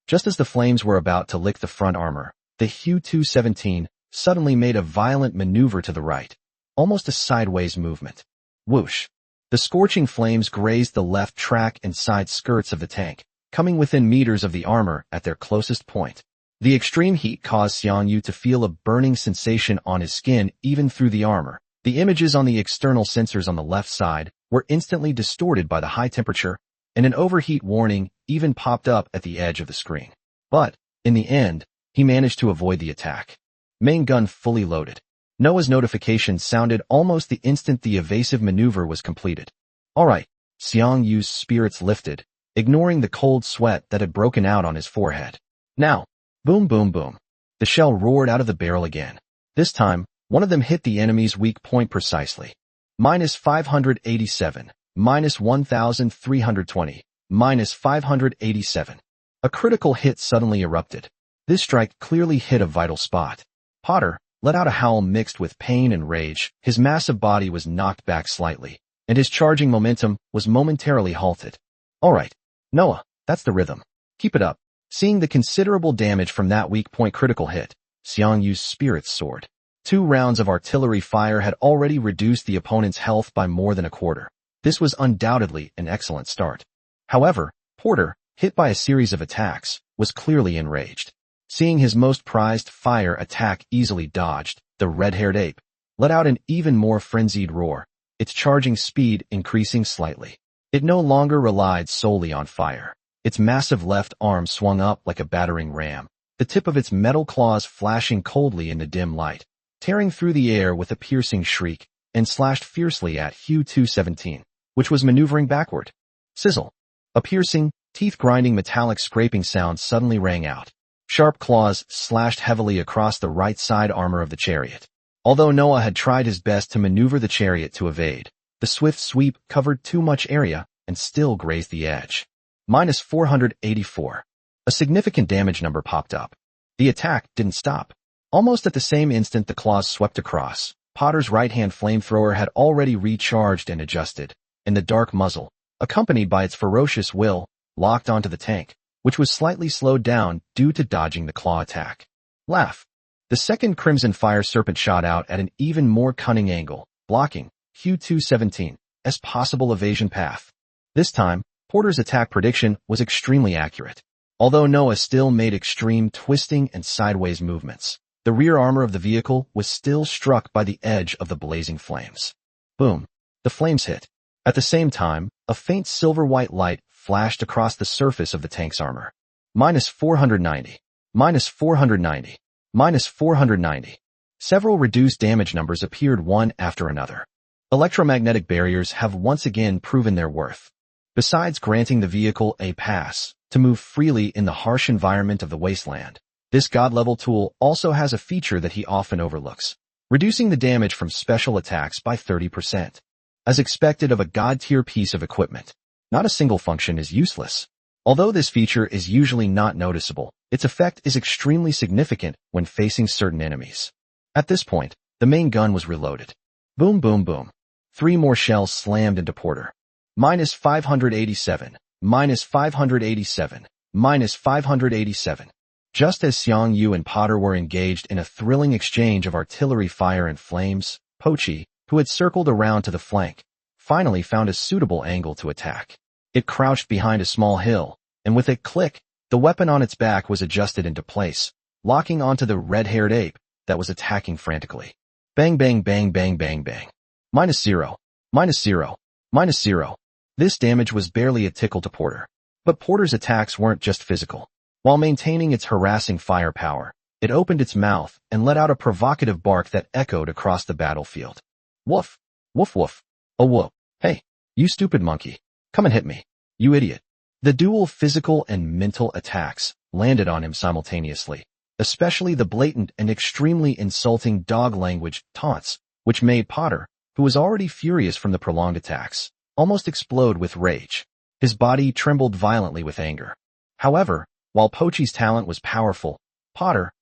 Just as the flames were about to lick the front armor, the Xiang Yu 217 suddenly made a violent maneuver to the right, almost a sideways movement. Whoosh! The scorching flames grazed the left track and side skirts of the tank, coming within meters of the armor at their closest point. The extreme heat caused Xiang Yu to feel a burning sensation on his skin even through the armor. The images on the external sensors on the left side were instantly distorted by the high temperature, and an overheat warning even popped up at the edge of the screen. But, in the end, he managed to avoid the attack. Main gun fully loaded. Noah's notification sounded almost the instant the evasive maneuver was completed. Alright, Xiang Yu's spirits lifted, ignoring the cold sweat that had broken out on his forehead. Now, boom boom boom. The shell roared out of the barrel again. This time, one of them hit the enemy's weak point precisely. Minus 587, minus 1,320, minus 587. A critical hit suddenly erupted. This strike clearly hit a vital spot. Potter let out a howl mixed with pain and rage. His massive body was knocked back slightly, and his charging momentum was momentarily halted. Alright, Noah, that's the rhythm. Keep it up. Seeing the considerable damage from that weak point critical hit, Xiang Yu's spirits soared. 2 rounds of artillery fire had already reduced the opponent's health by more than a quarter. This was undoubtedly an excellent start. However, Porter, hit by a series of attacks, was clearly enraged. Seeing his most prized fire attack easily dodged, the red-haired ape let out an even more frenzied roar, its charging speed increasing slightly. It no longer relied solely on fire. Its massive left arm swung up like a battering ram, the tip of its metal claws flashing coldly in the dim light, tearing through the air with a piercing shriek, and slashed fiercely at Xiang Yu 217, which was maneuvering backward. Sizzle! A piercing, teeth-grinding metallic scraping sound suddenly rang out. Sharp claws slashed heavily across the right side armor of the chariot. Although Noah had tried his best to maneuver the chariot to evade, the swift sweep covered too much area and still grazed the edge. Minus 484. A significant damage number popped up. The attack didn't stop. Almost at the same instant the claws swept across, Potter's right-hand flamethrower had already recharged and adjusted, and the dark muzzle, accompanied by its ferocious will, locked onto the tank, which was slightly slowed down due to dodging the claw attack. Laugh! The second Crimson Fire Serpent shot out at an even more cunning angle, blocking Xiang Yu 217's possible evasion path. This time, Porter's attack prediction was extremely accurate. Although Noah still made extreme twisting and sideways movements, the rear armor of the vehicle was still struck by the edge of the blazing flames. Boom! The flames hit. At the same time, a faint silver-white light flashed across the surface of the tank's armor. Minus 490. Minus 490. Minus 490. Several reduced damage numbers appeared one after another. Electromagnetic barriers have once again proven their worth. Besides granting the vehicle a pass to move freely in the harsh environment of the wasteland, this god-level tool also has a feature that he often overlooks, reducing the damage from special attacks by 30%. As expected of a god-tier piece of equipment, not a single function is useless. Although this feature is usually not noticeable, its effect is extremely significant when facing certain enemies. At this point, the main gun was reloaded. Boom boom boom. 3 more shells slammed into Porter. -587, -587, -587. Just as Xiang Yu and Potter were engaged in a thrilling exchange of artillery fire and flames, Pochi, who had circled around to the flank, finally found a suitable angle to attack. It crouched behind a small hill, and with a click, the weapon on its back was adjusted into place, locking onto the red-haired ape that was attacking frantically. Bang bang bang bang bang bang. -0, -0, -0. This damage was barely a tickle to Porter. But Porter's attacks weren't just physical. While maintaining its harassing firepower, it opened its mouth and let out a provocative bark that echoed across the battlefield. Woof, woof woof, oh whoa, hey, you stupid monkey, come and hit me, you idiot. The dual physical and mental attacks landed on him simultaneously, especially the blatant and extremely insulting dog language taunts, which made Potter, who was already furious from the prolonged attacks, almost explode with rage. His body trembled violently with anger. However, while Pochi's talent was powerful, Potter's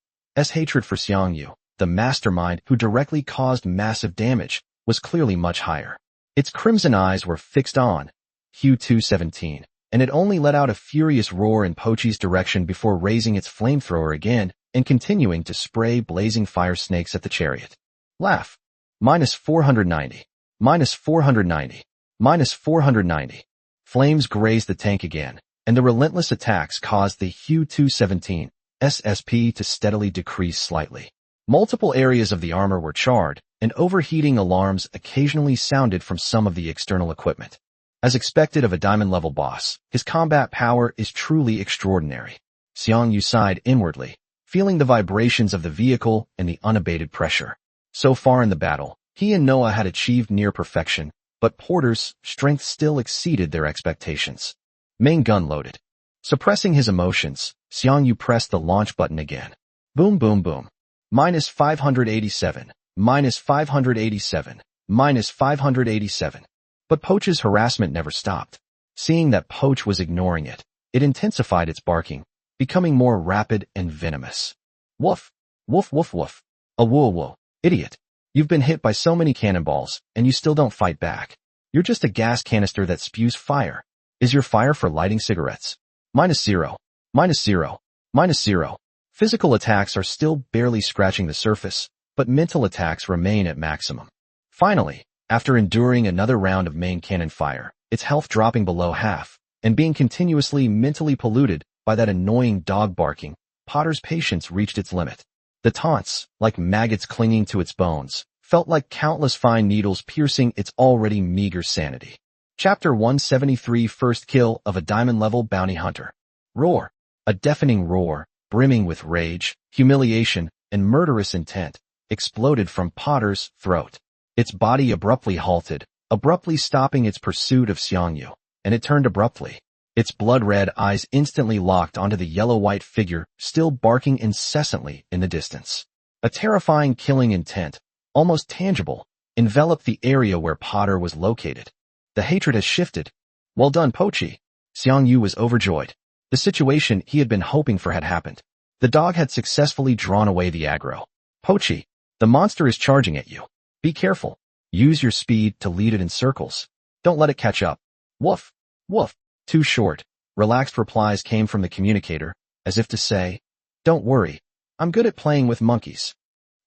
hatred for Xiang Yu, the mastermind who directly caused massive damage, was clearly much higher. Its crimson eyes were fixed on Xiang 217, and it only let out a furious roar in Pochi's direction before raising its flamethrower again and continuing to spray blazing fire snakes at the chariot. Laugh. -490, -490, -490. Flames grazed the tank again, and the relentless attacks caused the Xiang 217 SSP to steadily decrease slightly. Multiple areas of the armor were charred, and overheating alarms occasionally sounded from some of the external equipment. As expected of a diamond-level boss, his combat power is truly extraordinary. Xiang Yu sighed inwardly, feeling the vibrations of the vehicle and the unabated pressure. So far in the battle, he and Noah had achieved near perfection, but Porter's strength still exceeded their expectations. Main gun loaded. Suppressing his emotions, Xiang Yu pressed the launch button again. Boom boom boom. -587, -587, -587. But Poch's harassment never stopped. Seeing that Poch was ignoring it, it intensified its barking, becoming more rapid and venomous. Woof, woof woof woof. A whoa whoa, idiot. You've been hit by so many cannonballs, and you still don't fight back. You're just a gas canister that spews fire. Is your fire for lighting cigarettes? -0, -0, -0. Physical attacks are still barely scratching the surface, but mental attacks remain at maximum. Finally, after enduring another round of main cannon fire, its health dropping below half, and being continuously mentally polluted by that annoying dog barking, Potter's patience reached its limit. The taunts, like maggots clinging to its bones, felt like countless fine needles piercing its already meager sanity. Chapter 173 First Kill of a Diamond-Level Bounty Hunter. Roar. A deafening roar, brimming with rage, humiliation, and murderous intent, exploded from Potter's throat. Its body abruptly halted, abruptly stopping its pursuit of Xiang Yu, and it turned abruptly. Its blood-red eyes instantly locked onto the yellow-white figure still barking incessantly in the distance. A terrifying killing intent, almost tangible, enveloped the area where Potter was located. The hatred has shifted. Well done, Pochi. Xiang Yu was overjoyed. The situation he had been hoping for had happened. The dog had successfully drawn away the aggro. Pochi, the monster is charging at you. Be careful. Use your speed to lead it in circles. Don't let it catch up. Woof, woof. Too short, relaxed replies came from the communicator, as if to say, don't worry, I'm good at playing with monkeys.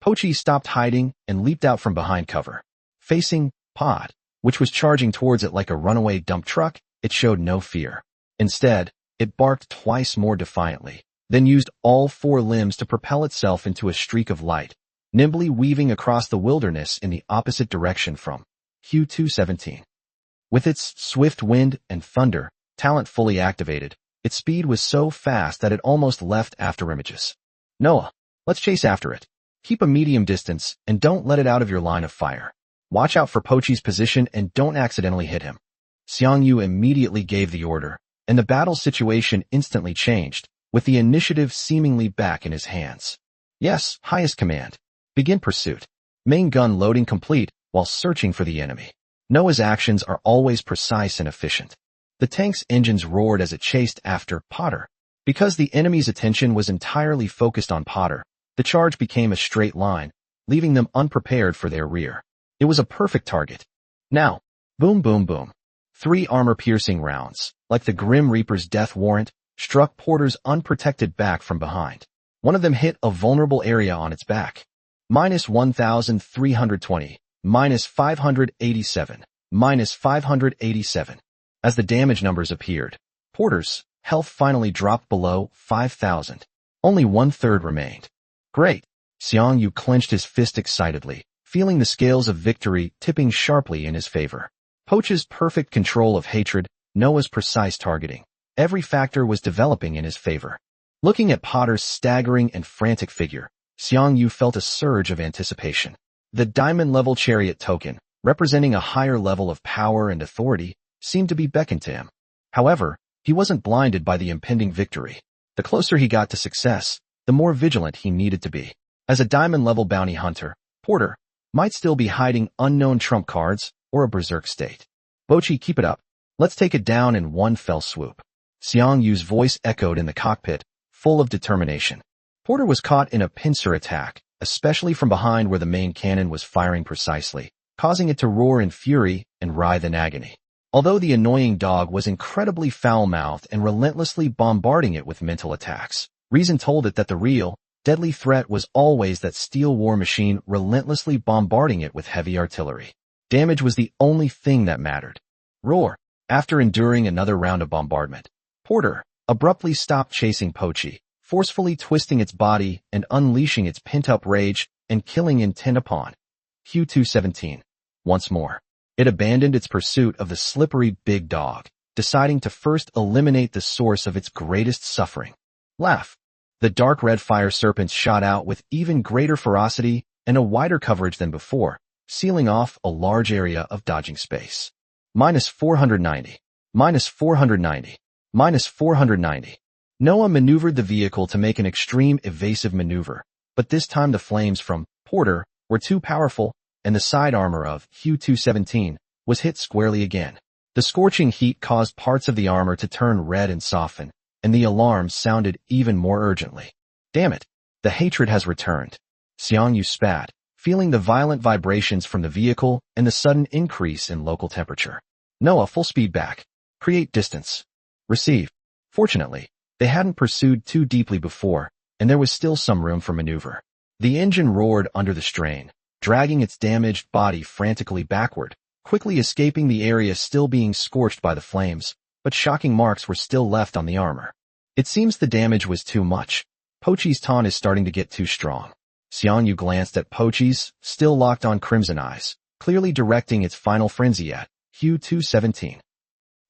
Pochi stopped hiding and leaped out from behind cover. Facing Pod, which was charging towards it like a runaway dump truck, it showed no fear. Instead, it barked twice more defiantly, then used all 4 limbs to propel itself into a streak of light, nimbly weaving across the wilderness in the opposite direction from Xiang 217. With its swift wind and thunder talent fully activated, its speed was so fast that it almost left after images. Noah, let's chase after it. Keep a medium distance and don't let it out of your line of fire. Watch out for Pochi's position and don't accidentally hit him. Xiang Yu immediately gave the order, and the battle situation instantly changed, with the initiative seemingly back in his hands. Yes, highest command. Begin pursuit. Main gun loading complete while searching for the enemy. Noah's actions are always precise and efficient. The tank's engines roared as it chased after Potter. Because the enemy's attention was entirely focused on Potter, the charge became a straight line, leaving them unprepared for their rear. It was a perfect target. Now, boom boom boom. 3 armor-piercing rounds, like the Grim Reaper's death warrant, struck Porter's unprotected back from behind. One of them hit a vulnerable area on its back. -1,320, -587, -587. As the damage numbers appeared, Porter's health finally dropped below 5,000. Only 1/3 remained. Great! Xiang Yu clenched his fist excitedly, feeling the scales of victory tipping sharply in his favor. Poch's perfect control of hatred, Noah's precise targeting. Every factor was developing in his favor. Looking at Potter's staggering and frantic figure, Xiang Yu felt a surge of anticipation. The diamond-level chariot token, representing a higher level of power and authority, seemed to be beckoned to him. However, he wasn't blinded by the impending victory. The closer he got to success, the more vigilant he needed to be. As a diamond-level bounty hunter, Porter might still be hiding unknown trump cards or a berserk state. Pochi, keep it up. Let's take it down in one fell swoop. Xiang Yu's voice echoed in the cockpit, full of determination. Porter was caught in a pincer attack, especially from behind where the main cannon was firing precisely, causing it to roar in fury and writhe in agony. Although the annoying dog was incredibly foul-mouthed and relentlessly bombarding it with mental attacks, reason told it that the real, deadly threat was always that steel war machine relentlessly bombarding it with heavy artillery. Damage was the only thing that mattered. Roar! After enduring another round of bombardment, Porter abruptly stopped chasing Pochi, forcefully twisting its body and unleashing its pent-up rage and killing intent upon Q217. Once more, it abandoned its pursuit of the slippery big dog, deciding to first eliminate the source of its greatest suffering. Laugh. The dark red fire serpents shot out with even greater ferocity and a wider coverage than before, sealing off a large area of dodging space. -490. -490. -490. Noah maneuvered the vehicle to make an extreme evasive maneuver, but this time the flames from Porter were too powerful, and the side armor of Q217 was hit squarely again. The scorching heat caused parts of the armor to turn red and soften, and the alarm sounded even more urgently. Damn it! The hatred has returned. Xiang Yu spat, feeling the violent vibrations from the vehicle and the sudden increase in local temperature. Noah, full speed back. Create distance. Receive. Fortunately, they hadn't pursued too deeply before, and there was still some room for maneuver. The engine roared under the strain, dragging its damaged body frantically backward, quickly escaping the area still being scorched by the flames, but shocking marks were still left on the armor. It seems the damage was too much. Pochi's taunt is starting to get too strong. Xiang Yu glanced at Pochi's, still locked on crimson eyes, clearly directing its final frenzy at Q217.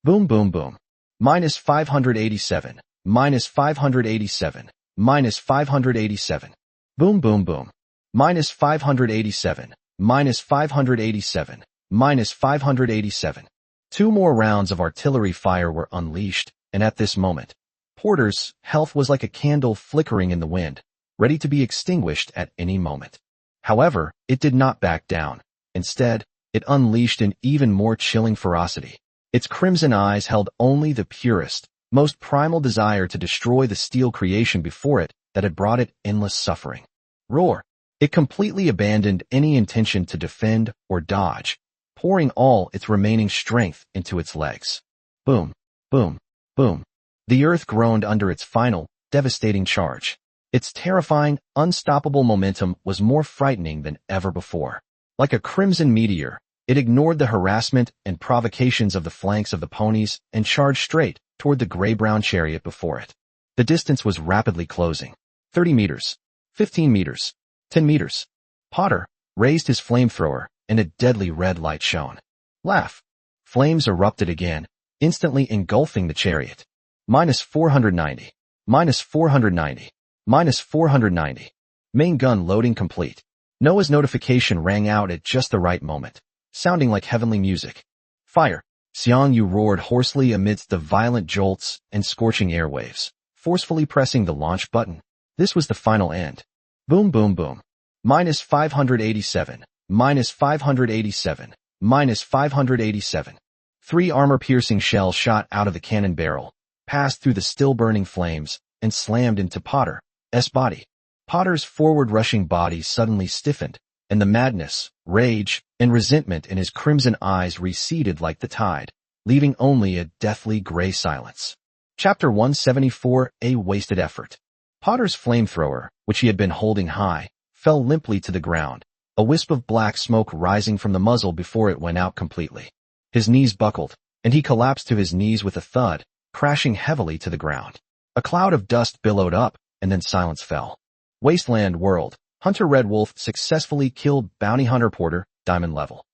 Boom boom boom. -587. -587. -587. Boom boom boom. -587. -587. -587. 2 more rounds of artillery fire were unleashed, and at this moment, Porter's health was like a candle flickering in the wind, ready to be extinguished at any moment. However, it did not back down. Instead, it unleashed an even more chilling ferocity. Its crimson eyes held only the purest, most primal desire to destroy the steel creation before it that had brought it endless suffering. Roar! It completely abandoned any intention to defend or dodge, pouring all its remaining strength into its legs. Boom, boom, boom. The earth groaned under its final, devastating charge. Its terrifying, unstoppable momentum was more frightening than ever before. Like a crimson meteor, it ignored the harassment and provocations of the flanks of the ponies and charged straight toward the gray-brown chariot before it. The distance was rapidly closing. 30 meters, 15 meters, 10 meters. Potter raised his flamethrower, and a deadly red light shone. Laugh. Flames erupted again, instantly engulfing the chariot. -490. -490. -490. Main gun loading complete. Noah's notification rang out at just the right moment, sounding like heavenly music. Fire! Xiang Yu roared hoarsely amidst the violent jolts and scorching airwaves, forcefully pressing the launch button. This was the final end. Boom boom boom. Minus 587. Minus 587. Minus 587. 3 armor-piercing shells shot out of the cannon barrel, passed through the still-burning flames, and slammed into Potter's body. Potter's forward-rushing body suddenly stiffened, and the madness, rage, and resentment in his crimson eyes receded like the tide, leaving only a deathly gray silence. Chapter 174, A Wasted Effort. Potter's flamethrower, which he had been holding high, fell limply to the ground, a wisp of black smoke rising from the muzzle before it went out completely. His knees buckled, and he collapsed to his knees with a thud, crashing heavily to the ground. A cloud of dust billowed up, and then silence fell. Wasteland World. Hunter Red Wolf successfully killed Bounty Hunter Porter, Diamond Level.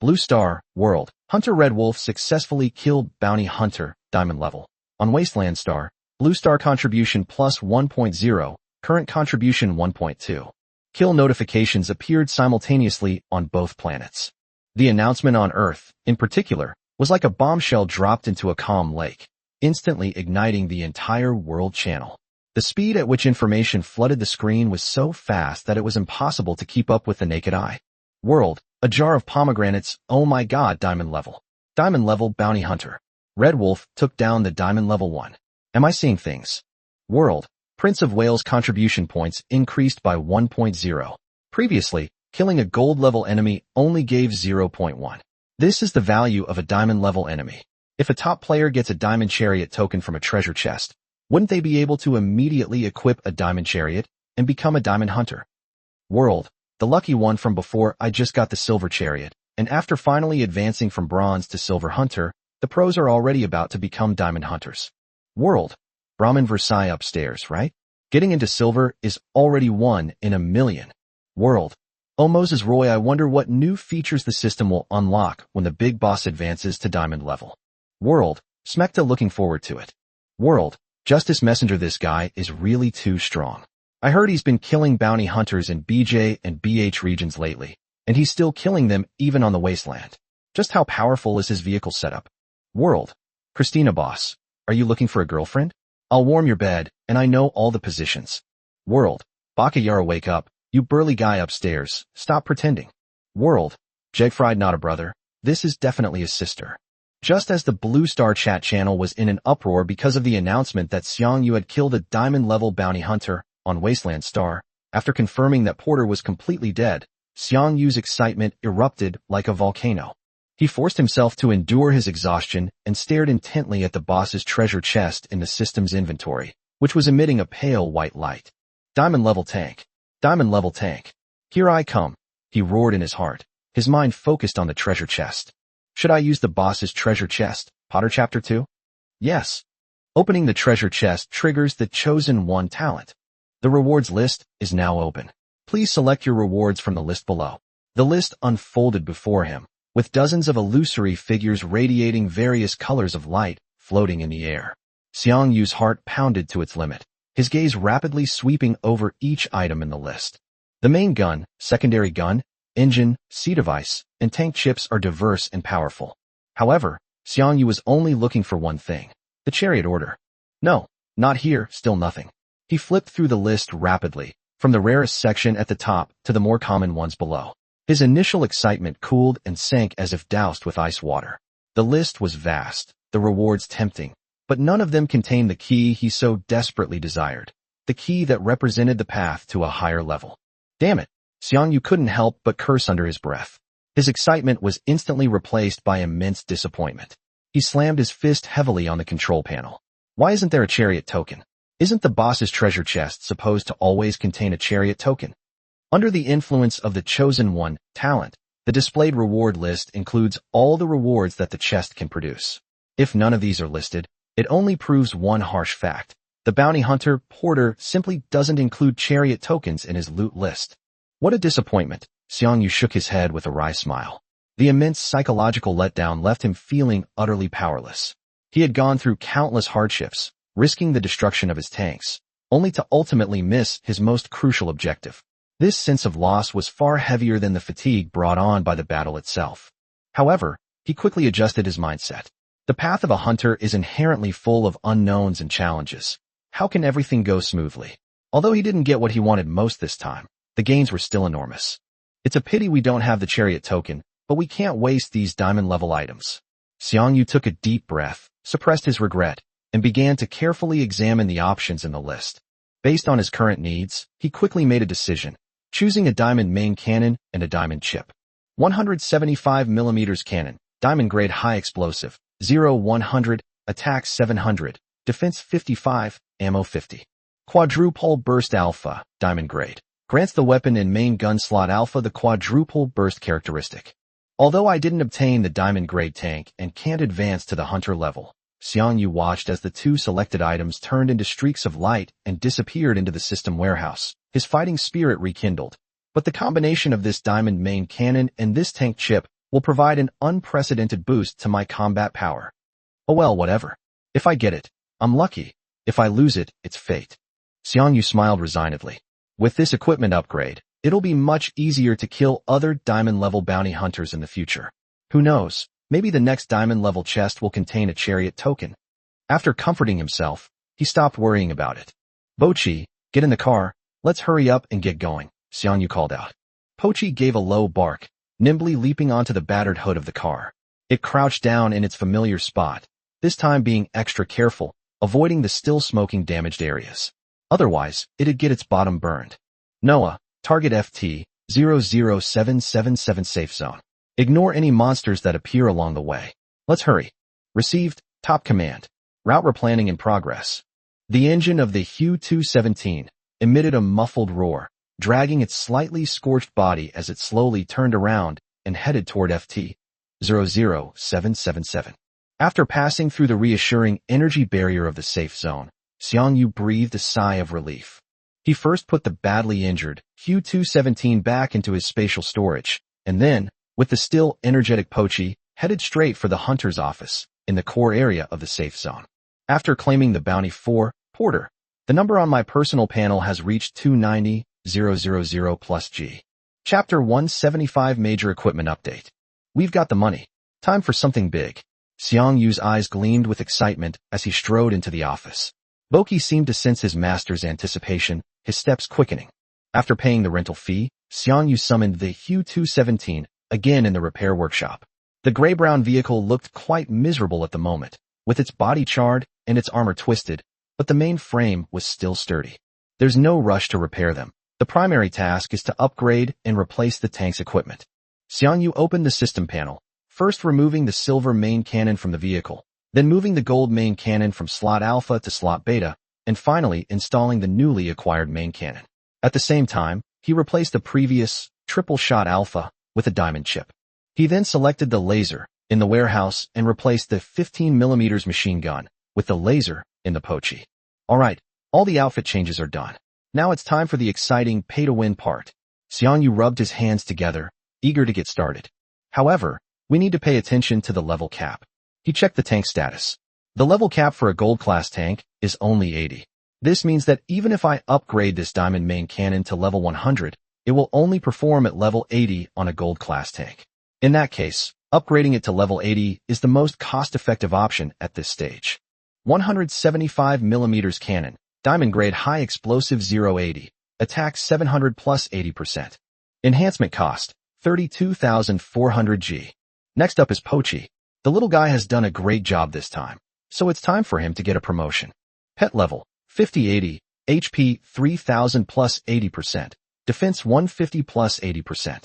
Blue Star World. Hunter Red Wolf successfully killed Bounty Hunter, Diamond Level. On Wasteland Star, Blue Star contribution plus 1.0, current contribution 1.2. Kill notifications appeared simultaneously on both planets. The announcement on Earth, in particular, was like a bombshell dropped into a calm lake, instantly igniting the entire world channel. The speed at which information flooded the screen was so fast that it was impossible to keep up with the naked eye. World, a jar of pomegranates, oh my god, Diamond Level. Diamond Level Bounty Hunter. Red Wolf took down the Diamond Level 1. Am I seeing things? World, Prince of Wales contribution points increased by 1.0. Previously, killing a gold level enemy only gave 0.1. This is the value of a diamond level enemy. If a top player gets a diamond chariot token from a treasure chest, wouldn't they be able to immediately equip a diamond chariot and become a diamond hunter? World, the lucky one from before I just got the silver chariot, and after finally advancing from bronze to silver hunter, the pros are already about to become diamond hunters. World, Brahmin Versailles upstairs, right? Getting into silver is already 1 in a million. World, oh Moses Roy, I wonder what new features the system will unlock when the big boss advances to diamond level. World, Smecta looking forward to it. World, Justice Messenger, this guy is really too strong. I heard he's been killing bounty hunters in BJ and BH regions lately, and he's still killing them even on the wasteland. Just how powerful is his vehicle setup? World, Christina boss, are you looking for a girlfriend? I'll warm your bed, and I know all the positions. World, Bakayara, wake up, you burly guy upstairs, stop pretending. World, Jegfried, not a brother, this is definitely his sister. Just as the Blue Star chat channel was in an uproar because of the announcement that Xiang Yu had killed a diamond-level bounty hunter on Wasteland Star, after confirming that Porter was completely dead, Xiang Yu's excitement erupted like a volcano. He forced himself to endure his exhaustion and stared intently at the boss's treasure chest in the system's inventory, which was emitting a pale white light. Diamond-level tank. Diamond-level tank. Here I come, he roared in his heart, his mind focused on the treasure chest. Should I use the boss's treasure chest, Potter Chapter 2? Yes. Opening the treasure chest triggers the Chosen One talent. The rewards list is now open. Please select your rewards from the list below. The list unfolded before him, with dozens of illusory figures radiating various colors of light floating in the air. Xiang Yu's heart pounded to its limit, his gaze rapidly sweeping over each item in the list. The main gun, secondary gun, engine, C-device, and tank chips are diverse and powerful. However, Xiang Yu was only looking for one thing, the chariot order. No, not here, still nothing. He flipped through the list rapidly, from the rarest section at the top to the more common ones below. His initial excitement cooled and sank as if doused with ice water. The list was vast, the rewards tempting, but none of them contained the key he so desperately desired, the key that represented the path to a higher level. Damn it! Xiang Yu couldn't help but curse under his breath. His excitement was instantly replaced by immense disappointment. He slammed his fist heavily on the control panel. Why isn't there a chariot token? Isn't the boss's treasure chest supposed to always contain a chariot token? Under the influence of the Chosen One talent, the displayed reward list includes all the rewards that the chest can produce. If none of these are listed, it only proves one harsh fact. The bounty hunter, Porter, simply doesn't include chariot tokens in his loot list. What a disappointment. Xiang Yu shook his head with a wry smile. The immense psychological letdown left him feeling utterly powerless. He had gone through countless hardships, risking the destruction of his tanks, only to ultimately miss his most crucial objective. This sense of loss was far heavier than the fatigue brought on by the battle itself. However, he quickly adjusted his mindset. The path of a hunter is inherently full of unknowns and challenges. How can everything go smoothly? Although he didn't get what he wanted most this time, the gains were still enormous. It's a pity we don't have the Chariot token, but we can't waste these diamond-level items. Xiang Yu took a deep breath, suppressed his regret, and began to carefully examine the options in the list. Based on his current needs, he quickly made a decision, choosing a diamond main cannon and a diamond chip. 175mm cannon, diamond grade high explosive, 0-100, attack 700, defense 55, ammo 50. Quadruple burst alpha, diamond grade. Grants the weapon and main gun slot alpha the quadruple burst characteristic. Although I didn't obtain the diamond grade tank and can't advance to the hunter level, Xiang Yu watched as the two selected items turned into streaks of light and disappeared into the system warehouse. His fighting spirit rekindled. But the combination of this diamond main cannon and this tank chip will provide an unprecedented boost to my combat power. Oh well, whatever. If I get it, I'm lucky. If I lose it, it's fate. Xiang Yu smiled resignedly. With this equipment upgrade, it'll be much easier to kill other diamond-level bounty hunters in the future. Who knows, maybe the next diamond-level chest will contain a Chariot token. After comforting himself, he stopped worrying about it. Bochi, get in the car, let's hurry up and get going, Xiang Yu called out. Pochi gave a low bark, nimbly leaping onto the battered hood of the car. It crouched down in its familiar spot, this time being extra careful, avoiding the still smoking damaged areas. Otherwise, it'd get its bottom burned. Noah, target FT, 00777 safe zone. Ignore any monsters that appear along the way. Let's hurry. Received, top command. Route replanning in progress. The engine of the Hu 217 emitted a muffled roar, dragging its slightly scorched body as it slowly turned around and headed toward FT, 00777. After passing through the reassuring energy barrier of the safe zone, Xiang Yu breathed a sigh of relief. He first put the badly injured Hu 217 back into his spatial storage, and then, with the still energetic Pochi, headed straight for the hunter's office, in the core area of the safe zone. After claiming the bounty for Porter, the number on my personal panel has reached 290,000 plus G. Chapter 175 Major Equipment Update. We've got the money. Time for something big. Xiang Yu's eyes gleamed with excitement as he strode into the office. Boki seemed to sense his master's anticipation, his steps quickening. After paying the rental fee, Xiang Yu summoned the Hu 217, again in the repair workshop. The gray-brown vehicle looked quite miserable at the moment, with its body charred and its armor twisted, but the main frame was still sturdy. There's no rush to repair them. The primary task is to upgrade and replace the tank's equipment. Xiang Yu opened the system panel, first removing the silver main cannon from the vehicle, then moving the gold main cannon from slot alpha to slot beta, and finally installing the newly acquired main cannon. At the same time, he replaced the previous triple-shot alpha with a diamond chip. He then selected the laser in the warehouse and replaced the 15mm machine gun with the laser in the Pochi. Alright, all the outfit changes are done. Now it's time for the exciting pay-to-win part. Xiang Yu rubbed his hands together, eager to get started. However, we need to pay attention to the level cap. He checked the tank status. The level cap for a gold-class tank is only 80. This means that even if I upgrade this diamond main cannon to level 100, it will only perform at level 80 on a gold-class tank. In that case, upgrading it to level 80 is the most cost-effective option at this stage. 175mm cannon, diamond grade high explosive 080, attack 700 plus 80%. Enhancement cost, 32,400 G. Next up is Pochi. The little guy has done a great job this time, so it's time for him to get a promotion. Pet level, 5080, HP 3000 plus 80%, defense 150 plus 80%.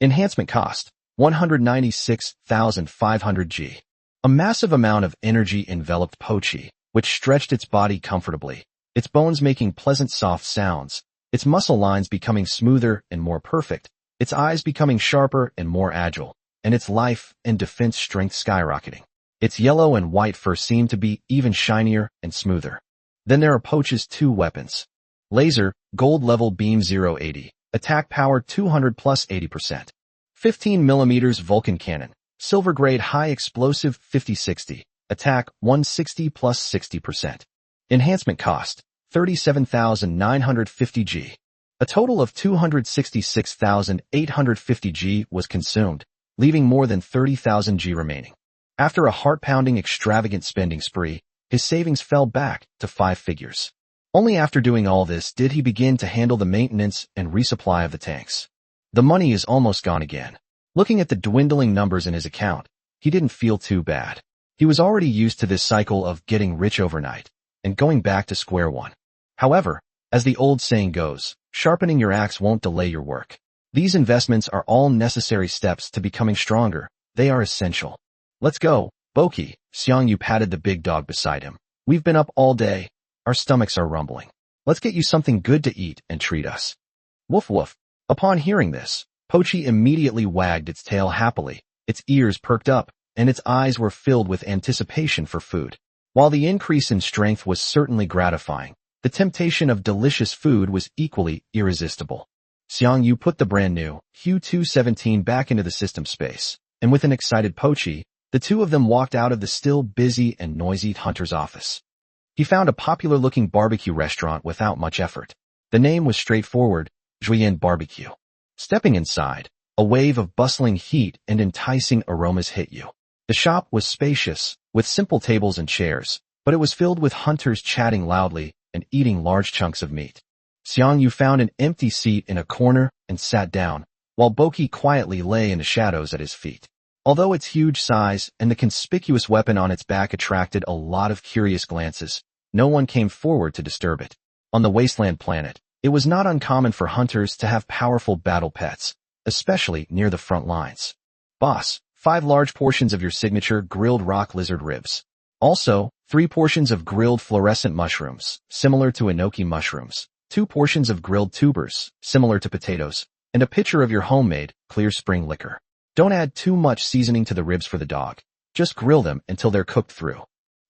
Enhancement cost, 196,500 G. A massive amount of energy enveloped Pochi, which stretched its body comfortably, its bones making pleasant soft sounds, its muscle lines becoming smoother and more perfect, its eyes becoming sharper and more agile, and its life and defense strength skyrocketing. Its yellow and white fur seemed to be even shinier and smoother. Then there are Pochi's two weapons. Laser, gold level beam 080, attack power 200 plus 80%. 15mm Vulcan cannon, silver grade high explosive 5060, attack 160 plus 60%. Enhancement cost, 37,950 G. A total of 266,850 G was consumed, leaving more than 30,000 G remaining. After a heart-pounding extravagant spending spree, his savings fell back to 5 figures. Only after doing all this did he begin to handle the maintenance and resupply of the tanks. The money is almost gone again. Looking at the dwindling numbers in his account, he didn't feel too bad. He was already used to this cycle of getting rich overnight and going back to square one. However, as the old saying goes, sharpening your axe won't delay your work. These investments are all necessary steps to becoming stronger. They are essential. Let's go, Boki. Xiang Yu patted the big dog beside him. We've been up all day. Our stomachs are rumbling. Let's get you something good to eat and treat us. Woof woof. Upon hearing this, Pochi immediately wagged its tail happily, its ears perked up, and its eyes were filled with anticipation for food. While the increase in strength was certainly gratifying, the temptation of delicious food was equally irresistible. Xiang Yu put the brand new Hu 217 back into the system space, and with an excited Pochi, the two of them walked out of the still busy and noisy hunter's office. He found a popular-looking barbecue restaurant without much effort. The name was straightforward, Julian Barbecue. Stepping inside, a wave of bustling heat and enticing aromas hit you. The shop was spacious, with simple tables and chairs, but it was filled with hunters chatting loudly and eating large chunks of meat. Xiang Yu found an empty seat in a corner and sat down, while Boki quietly lay in the shadows at his feet. Although its huge size and the conspicuous weapon on its back attracted a lot of curious glances, no one came forward to disturb it. On the wasteland planet, it was not uncommon for hunters to have powerful battle pets, especially near the front lines. Boss, 5 large portions of your signature grilled rock lizard ribs. Also, 3 portions of grilled fluorescent mushrooms, similar to enoki mushrooms, 2 portions of grilled tubers, similar to potatoes, and a pitcher of your homemade, clear spring liquor. Don't add too much seasoning to the ribs for the dog. Just grill them until they're cooked through.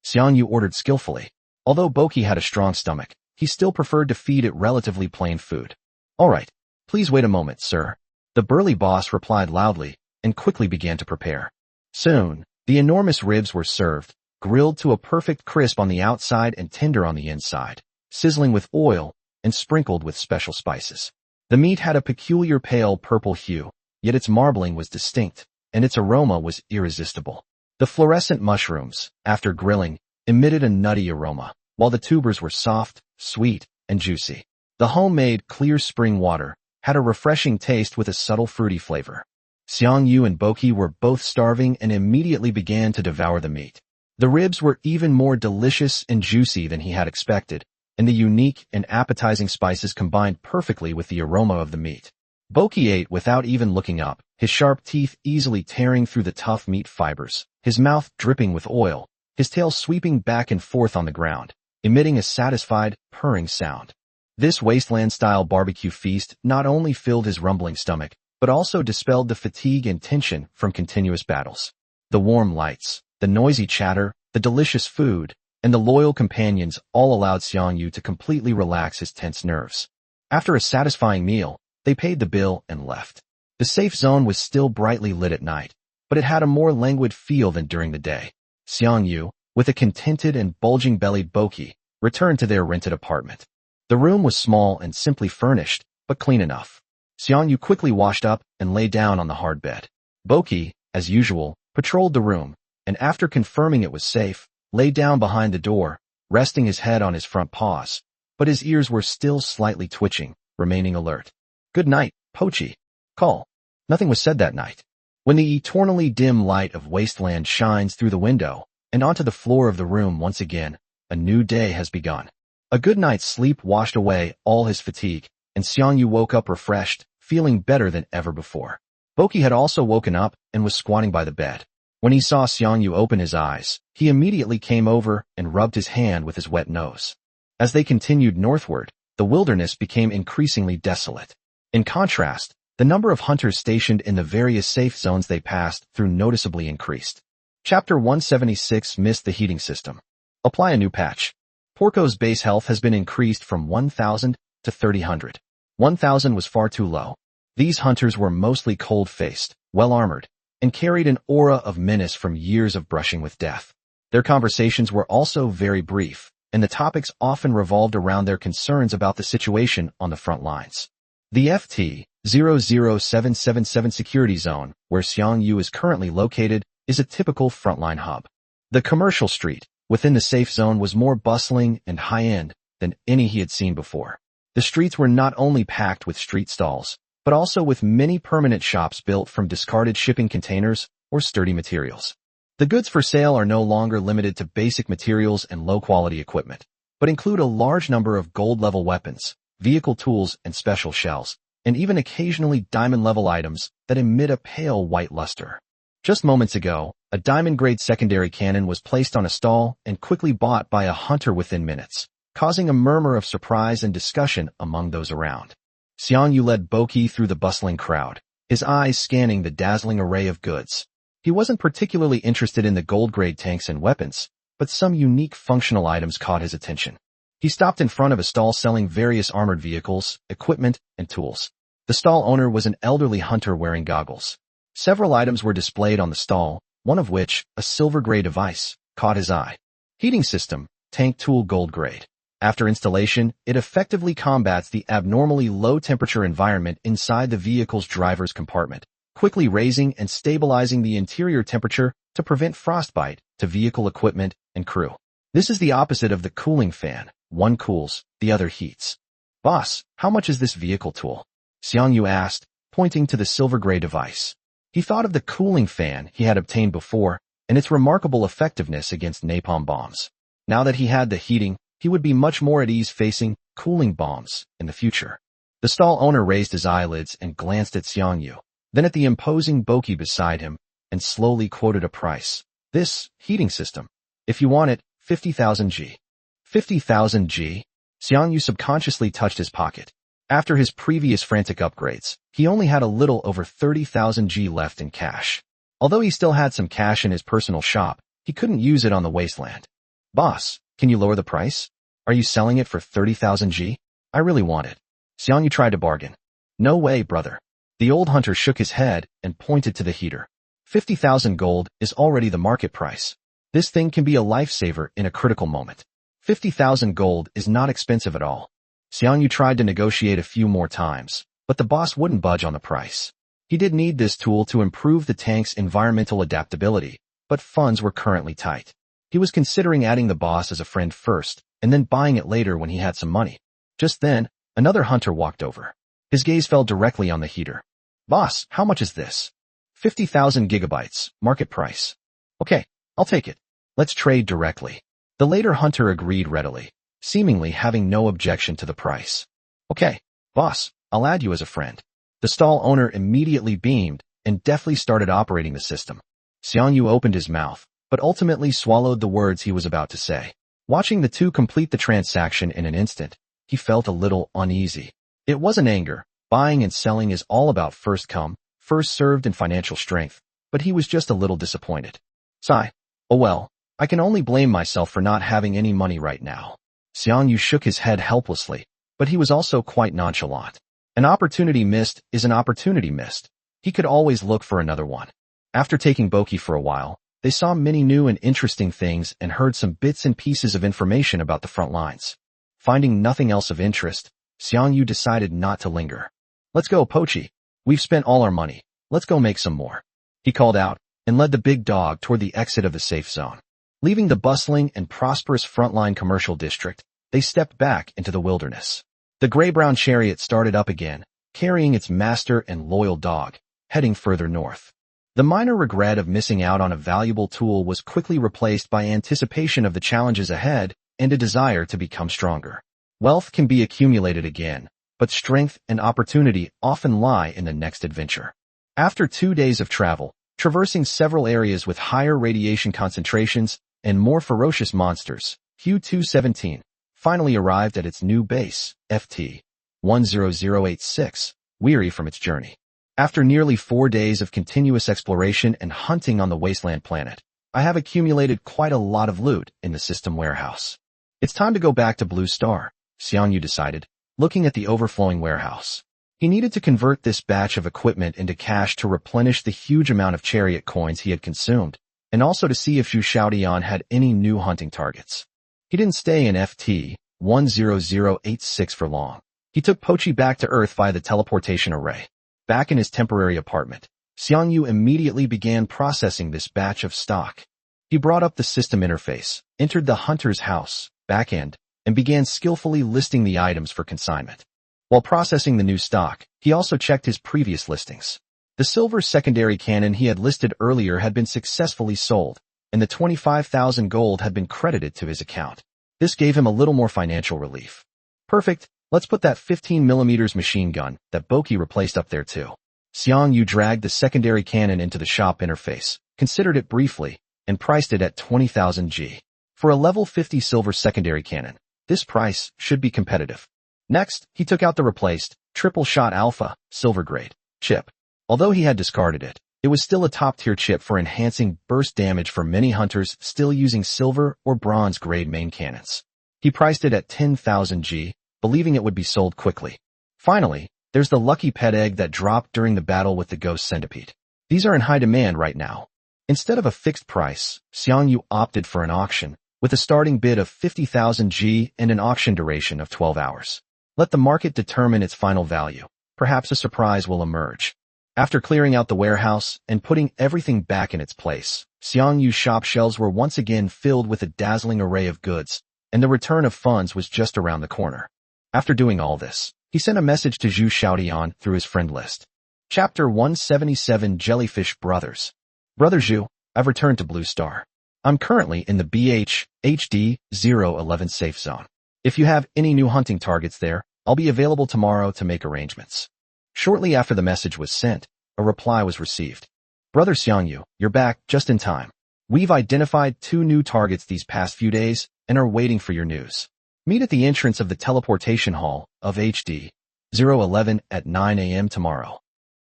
Xiang Yu ordered skillfully. Although Boki had a strong stomach, he still preferred to feed it relatively plain food. All right, please wait a moment, sir. The burly boss replied loudly and quickly began to prepare. Soon, the enormous ribs were served, grilled to a perfect crisp on the outside and tender on the inside, sizzling with oil and sprinkled with special spices. The meat had a peculiar pale purple hue, yet its marbling was distinct, and its aroma was irresistible. The fluorescent mushrooms, after grilling, emitted a nutty aroma, while the tubers were soft, sweet, and juicy. The homemade, clear spring water had a refreshing taste with a subtle fruity flavor. Xiang Yu and Boki were both starving and immediately began to devour the meat. The ribs were even more delicious and juicy than he had expected, and the unique and appetizing spices combined perfectly with the aroma of the meat. Boki ate without even looking up, his sharp teeth easily tearing through the tough meat fibers, his mouth dripping with oil, his tail sweeping back and forth on the ground, emitting a satisfied, purring sound. This wasteland-style barbecue feast not only filled his rumbling stomach, but also dispelled the fatigue and tension from continuous battles. The warm lights, the noisy chatter, the delicious food, and the loyal companions all allowed Xiang Yu to completely relax his tense nerves. After a satisfying meal, they paid the bill and left. The safe zone was still brightly lit at night, but it had a more languid feel than during the day. Xiang Yu, with a contented and bulging-bellied Boki, returned to their rented apartment. The room was small and simply furnished, but clean enough. Xiang Yu quickly washed up and lay down on the hard bed. Boki, as usual, patrolled the room, and after confirming it was safe, lay down behind the door, resting his head on his front paws, but his ears were still slightly twitching, remaining alert. Good night, Pochi. Call. Nothing was said that night. When the eternally dim light of wasteland shines through the window and onto the floor of the room once again, a new day has begun. A good night's sleep washed away all his fatigue, and Xiang Yu woke up refreshed, feeling better than ever before. Boki had also woken up and was squatting by the bed. When he saw Xiang Yu open his eyes, he immediately came over and rubbed his hand with his wet nose. As they continued northward, the wilderness became increasingly desolate. In contrast, the number of hunters stationed in the various safe zones they passed through noticeably increased. Chapter 176 missed the heating system. Apply a new patch. Porco's base health has been increased from 1,000 to 3,000. 1,000 was far too low. These hunters were mostly cold-faced, well-armored, and carried an aura of menace from years of brushing with death. Their conversations were also very brief, and the topics often revolved around their concerns about the situation on the front lines. The FT-00777 security zone, where Xiang Yu is currently located, is a typical frontline hub. The commercial street within the safe zone was more bustling and high-end than any he had seen before. The streets were not only packed with street stalls, but also with many permanent shops built from discarded shipping containers or sturdy materials. The goods for sale are no longer limited to basic materials and low-quality equipment, but include a large number of gold-level weapons, vehicle tools and special shells, and even occasionally diamond-level items that emit a pale white luster. Just moments ago, a diamond-grade secondary cannon was placed on a stall and quickly bought by a hunter within minutes, causing a murmur of surprise and discussion among those around. Xiang Yu led Boki through the bustling crowd, his eyes scanning the dazzling array of goods. He wasn't particularly interested in the gold-grade tanks and weapons, but some unique functional items caught his attention. He stopped in front of a stall selling various armored vehicles, equipment, and tools. The stall owner was an elderly hunter wearing goggles. Several items were displayed on the stall, one of which, a silver-gray device, caught his eye. Heating system, tank tool gold-grade. After installation, it effectively combats the abnormally low-temperature environment inside the vehicle's driver's compartment, quickly raising and stabilizing the interior temperature to prevent frostbite to vehicle equipment and crew. This is the opposite of the cooling fan. One cools, the other heats. Boss, how much is this vehicle tool? Xiang Yu asked, pointing to the silver-gray device. He thought of the cooling fan he had obtained before and its remarkable effectiveness against napalm bombs. Now that he had the heating, he would be much more at ease facing cooling bombs in the future. The stall owner raised his eyelids and glanced at Xiang Yu, then at the imposing Boki beside him, and slowly quoted a price. This heating system, if you want it, 50,000 G. 50,000 G? Xiang Yu subconsciously touched his pocket. After his previous frantic upgrades, he only had a little over 30,000 G left in cash. Although he still had some cash in his personal shop, he couldn't use it on the wasteland. Boss, can you lower the price? Are you selling it for 30,000 G? I really want it. Xiang Yu tried to bargain. No way, brother. The old hunter shook his head and pointed to the heater. 50,000 gold is already the market price. This thing can be a lifesaver in a critical moment. 50,000 gold is not expensive at all. Xiang Yu tried to negotiate a few more times, but the boss wouldn't budge on the price. He did need this tool to improve the tank's environmental adaptability, but funds were currently tight. He was considering adding the boss as a friend first, and then buying it later when he had some money. Just then, another hunter walked over. His gaze fell directly on the heater. Boss, how much is this? 50,000 gigabytes, market price. Okay, I'll take it. Let's trade directly. The later hunter agreed readily, seemingly having no objection to the price. Okay, boss, I'll add you as a friend. The stall owner immediately beamed and deftly started operating the system. Xiang Yu opened his mouth, but ultimately swallowed the words he was about to say. Watching the two complete the transaction in an instant, he felt a little uneasy. It wasn't anger. Buying and selling is all about first come, first served and financial strength, but he was just a little disappointed. Sigh. Oh well, I can only blame myself for not having any money right now. Xiang Yu shook his head helplessly, but he was also quite nonchalant. An opportunity missed is an opportunity missed. He could always look for another one. After taking Boki for a while, they saw many new and interesting things and heard some bits and pieces of information about the front lines. Finding nothing else of interest, Xiang Yu decided not to linger. Let's go, Pochi. We've spent all our money. Let's go make some more. He called out and led the big dog toward the exit of the safe zone. Leaving the bustling and prosperous frontline commercial district, they stepped back into the wilderness. The gray-brown chariot started up again, carrying its master and loyal dog, heading further north. The minor regret of missing out on a valuable tool was quickly replaced by anticipation of the challenges ahead and a desire to become stronger. Wealth can be accumulated again, but strength and opportunity often lie in the next adventure. After 2 days of travel, traversing several areas with higher radiation concentrations and more ferocious monsters, Q-217 finally arrived at its new base, FT-10086, weary from its journey. After nearly 4 days of continuous exploration and hunting on the wasteland planet, I have accumulated quite a lot of loot in the system warehouse. It's time to go back to Blue Star, Xiang Yu decided, looking at the overflowing warehouse. He needed to convert this batch of equipment into cash to replenish the huge amount of chariot coins he had consumed, and also to see if Xu Shaodian had any new hunting targets. He didn't stay in FT-10086 for long. He took Pochi back to Earth via the teleportation array. Back in his temporary apartment, Xiang Yu immediately began processing this batch of stock. He brought up the system interface, entered the hunter's house, backend, and began skillfully listing the items for consignment. While processing the new stock, he also checked his previous listings. The silver secondary cannon he had listed earlier had been successfully sold, and the 25,000 gold had been credited to his account. This gave him a little more financial relief. Perfect, let's put that 15mm machine gun that Boki replaced up there too. Xiang Yu dragged the secondary cannon into the shop interface, considered it briefly, and priced it at 20,000 G. For a level 50 silver secondary cannon, this price should be competitive. Next, he took out the replaced, triple-shot alpha, silver grade, chip. Although he had discarded it, it was still a top-tier chip for enhancing burst damage for many hunters still using silver or bronze grade main cannons. He priced it at 10,000 G, believing it would be sold quickly. Finally, there's the lucky pet egg that dropped during the battle with the ghost centipede. These are in high demand right now. Instead of a fixed price, Xiang Yu opted for an auction, with a starting bid of 50,000 G and an auction duration of 12 hours. Let the market determine its final value. Perhaps a surprise will emerge. After clearing out the warehouse and putting everything back in its place, Xiang Yu's shop shelves were once again filled with a dazzling array of goods, and the return of funds was just around the corner. After doing all this, he sent a message to Zhu Xiaodian through his friend list. Chapter 177 Jellyfish Brothers. Brother Zhu, I've returned to Blue Star. I'm currently in the BH-HD 011 safe zone. If you have any new hunting targets there, I'll be available tomorrow to make arrangements. Shortly after the message was sent, a reply was received. Brother Xiang Yu, you're back just in time. We've identified 2 new targets these past few days and are waiting for your news. Meet at the entrance of the teleportation hall of HD 011 at 9 a.m. tomorrow.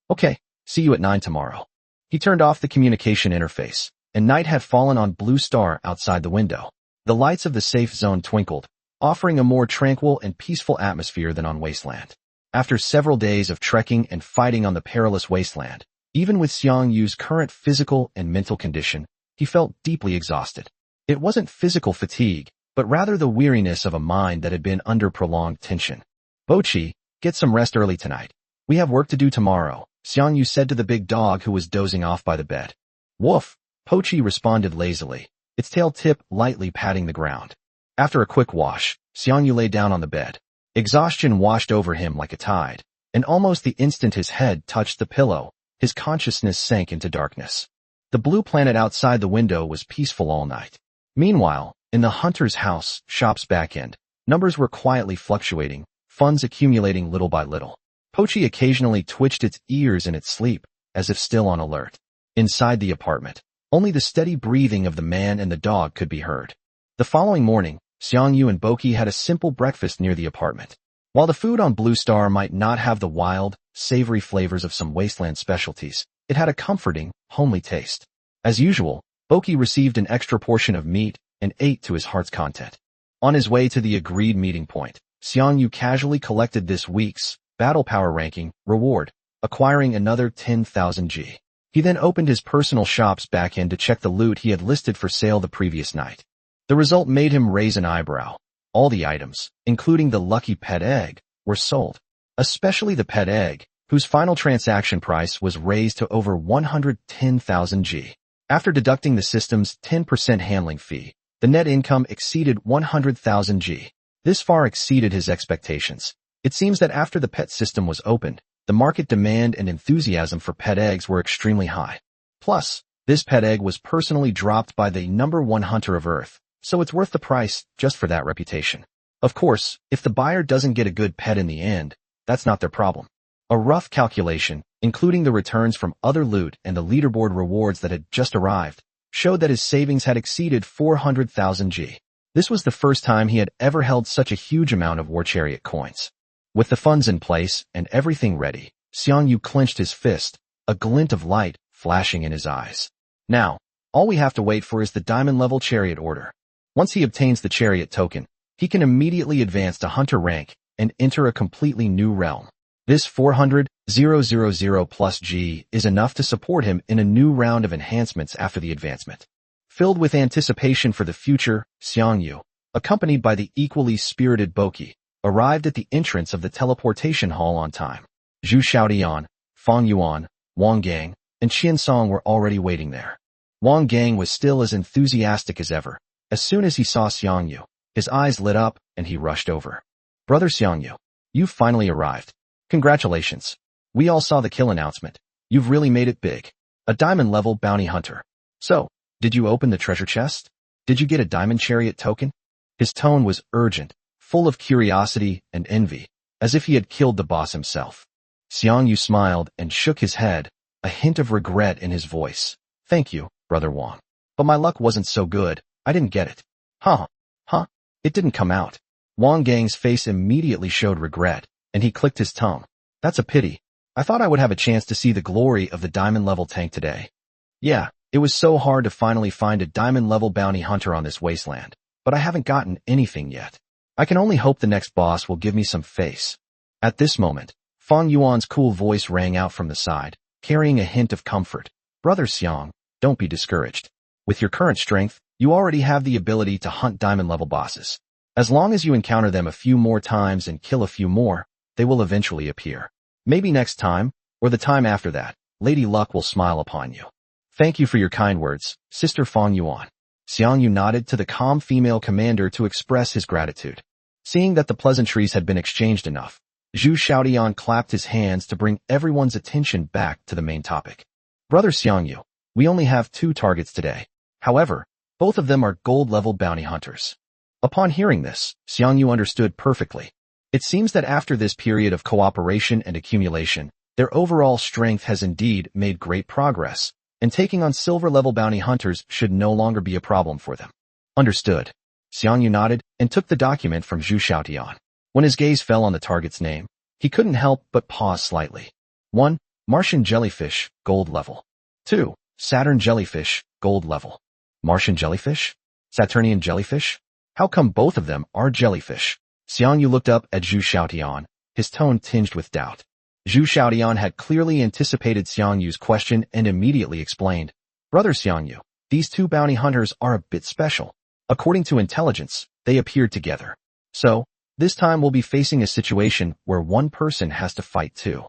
Okay, see you at 9 tomorrow. He turned off the communication interface, and night had fallen on Blue Star outside the window. The lights of the safe zone twinkled, offering a more tranquil and peaceful atmosphere than on Wasteland. After several days of trekking and fighting on the perilous Wasteland, even with Xiang Yu's current physical and mental condition, he felt deeply exhausted. It wasn't physical fatigue, but rather the weariness of a mind that had been under prolonged tension. Bochi, get some rest early tonight. We have work to do tomorrow, Xiang Yu said to the big dog who was dozing off by the bed. Woof, Pochi responded lazily, its tail tip lightly patting the ground. After a quick wash, Xiang Yu lay down on the bed. Exhaustion washed over him like a tide, and almost the instant his head touched the pillow, his consciousness sank into darkness. The blue planet outside the window was peaceful all night. Meanwhile, in the hunter's house, shop's back end, numbers were quietly fluctuating, funds accumulating little by little. Pochi occasionally twitched its ears in its sleep, as if still on alert. Inside the apartment, only the steady breathing of the man and the dog could be heard. The following morning, Xiang Yu and Boki had a simple breakfast near the apartment. While the food on Blue Star might not have the wild, savory flavors of some wasteland specialties, it had a comforting, homely taste. As usual, Boki received an extra portion of meat and ate to his heart's content. On his way to the agreed meeting point, Xiang Yu casually collected this week's battle power ranking reward, acquiring another 10,000 G. He then opened his personal shop's backend to check the loot he had listed for sale the previous night. The result made him raise an eyebrow. All the items, including the lucky pet egg, were sold. Especially the pet egg, whose final transaction price was raised to over 110,000 G. After deducting the system's 10% handling fee, the net income exceeded 100,000 G. This far exceeded his expectations. It seems that after the pet system was opened, the market demand and enthusiasm for pet eggs were extremely high. Plus, this pet egg was personally dropped by the #1 hunter of Earth, so it's worth the price just for that reputation. Of course, if the buyer doesn't get a good pet in the end, that's not their problem. A rough calculation, including the returns from other loot and the leaderboard rewards that had just arrived, showed that his savings had exceeded 400,000 G. This was the first time he had ever held such a huge amount of War Chariot coins. With the funds in place and everything ready, Xiang Yu clenched his fist, a glint of light flashing in his eyes. Now, all we have to wait for is the diamond-level Chariot order. Once he obtains the Chariot token, he can immediately advance to Hunter rank and enter a completely new realm. This 400,000 plus G is enough to support him in a new round of enhancements after the advancement. Filled with anticipation for the future, Xiang Yu, accompanied by the equally spirited Boki, arrived at the entrance of the teleportation hall on time. Zhu Xiaotian, Fang Yuan, Wang Gang, and Qian Song were already waiting there. Wang Gang was still as enthusiastic as ever. As soon as he saw Xiang Yu, his eyes lit up and he rushed over. Brother Xiang Yu, you've finally arrived. Congratulations. We all saw the kill announcement. You've really made it big. A diamond-level bounty hunter. So, did you open the treasure chest? Did you get a diamond chariot token? His tone was urgent, full of curiosity and envy, as if he had killed the boss himself. Xiang Yu smiled and shook his head, a hint of regret in his voice. Thank you, Brother Wang. But my luck wasn't so good. I didn't get it. Huh? It didn't come out. Wang Gang's face immediately showed regret, and he clicked his tongue. That's a pity. I thought I would have a chance to see the glory of the diamond-level tank today. Yeah, it was so hard to finally find a diamond-level bounty hunter on this wasteland, but I haven't gotten anything yet. I can only hope the next boss will give me some face. At this moment, Fang Yuan's cool voice rang out from the side, carrying a hint of comfort. Brother Xiang, don't be discouraged. With your current strength, you already have the ability to hunt diamond-level bosses. As long as you encounter them a few more times and kill a few more, they will eventually appear. Maybe next time, or the time after that, Lady Luck will smile upon you. Thank you for your kind words, Sister Fang Yuan. Xiang Yu nodded to the calm female commander to express his gratitude. Seeing that the pleasantries had been exchanged enough, Zhu Xiaotian clapped his hands to bring everyone's attention back to the main topic. Brother Xiang Yu, we only have 2 targets today. However, both of them are gold-level bounty hunters. Upon hearing this, Xiang Yu understood perfectly. It seems that after this period of cooperation and accumulation, their overall strength has indeed made great progress, and taking on silver-level bounty hunters should no longer be a problem for them. Understood. Xiang Yu nodded and took the document from Zhu Xiaotian. When his gaze fell on the target's name, he couldn't help but pause slightly. 1. Martian jellyfish, gold level. 2. Saturn jellyfish, gold level. Martian jellyfish? Saturnian jellyfish? How come both of them are jellyfish? Xiang Yu looked up at Zhu Xiaotian, his tone tinged with doubt. Zhu Xiaotian had clearly anticipated Xiang Yu's question and immediately explained. Brother Xiang Yu, these 2 bounty hunters are a bit special. According to intelligence, they appeared together. So, this time we'll be facing a situation where one person has to fight 2.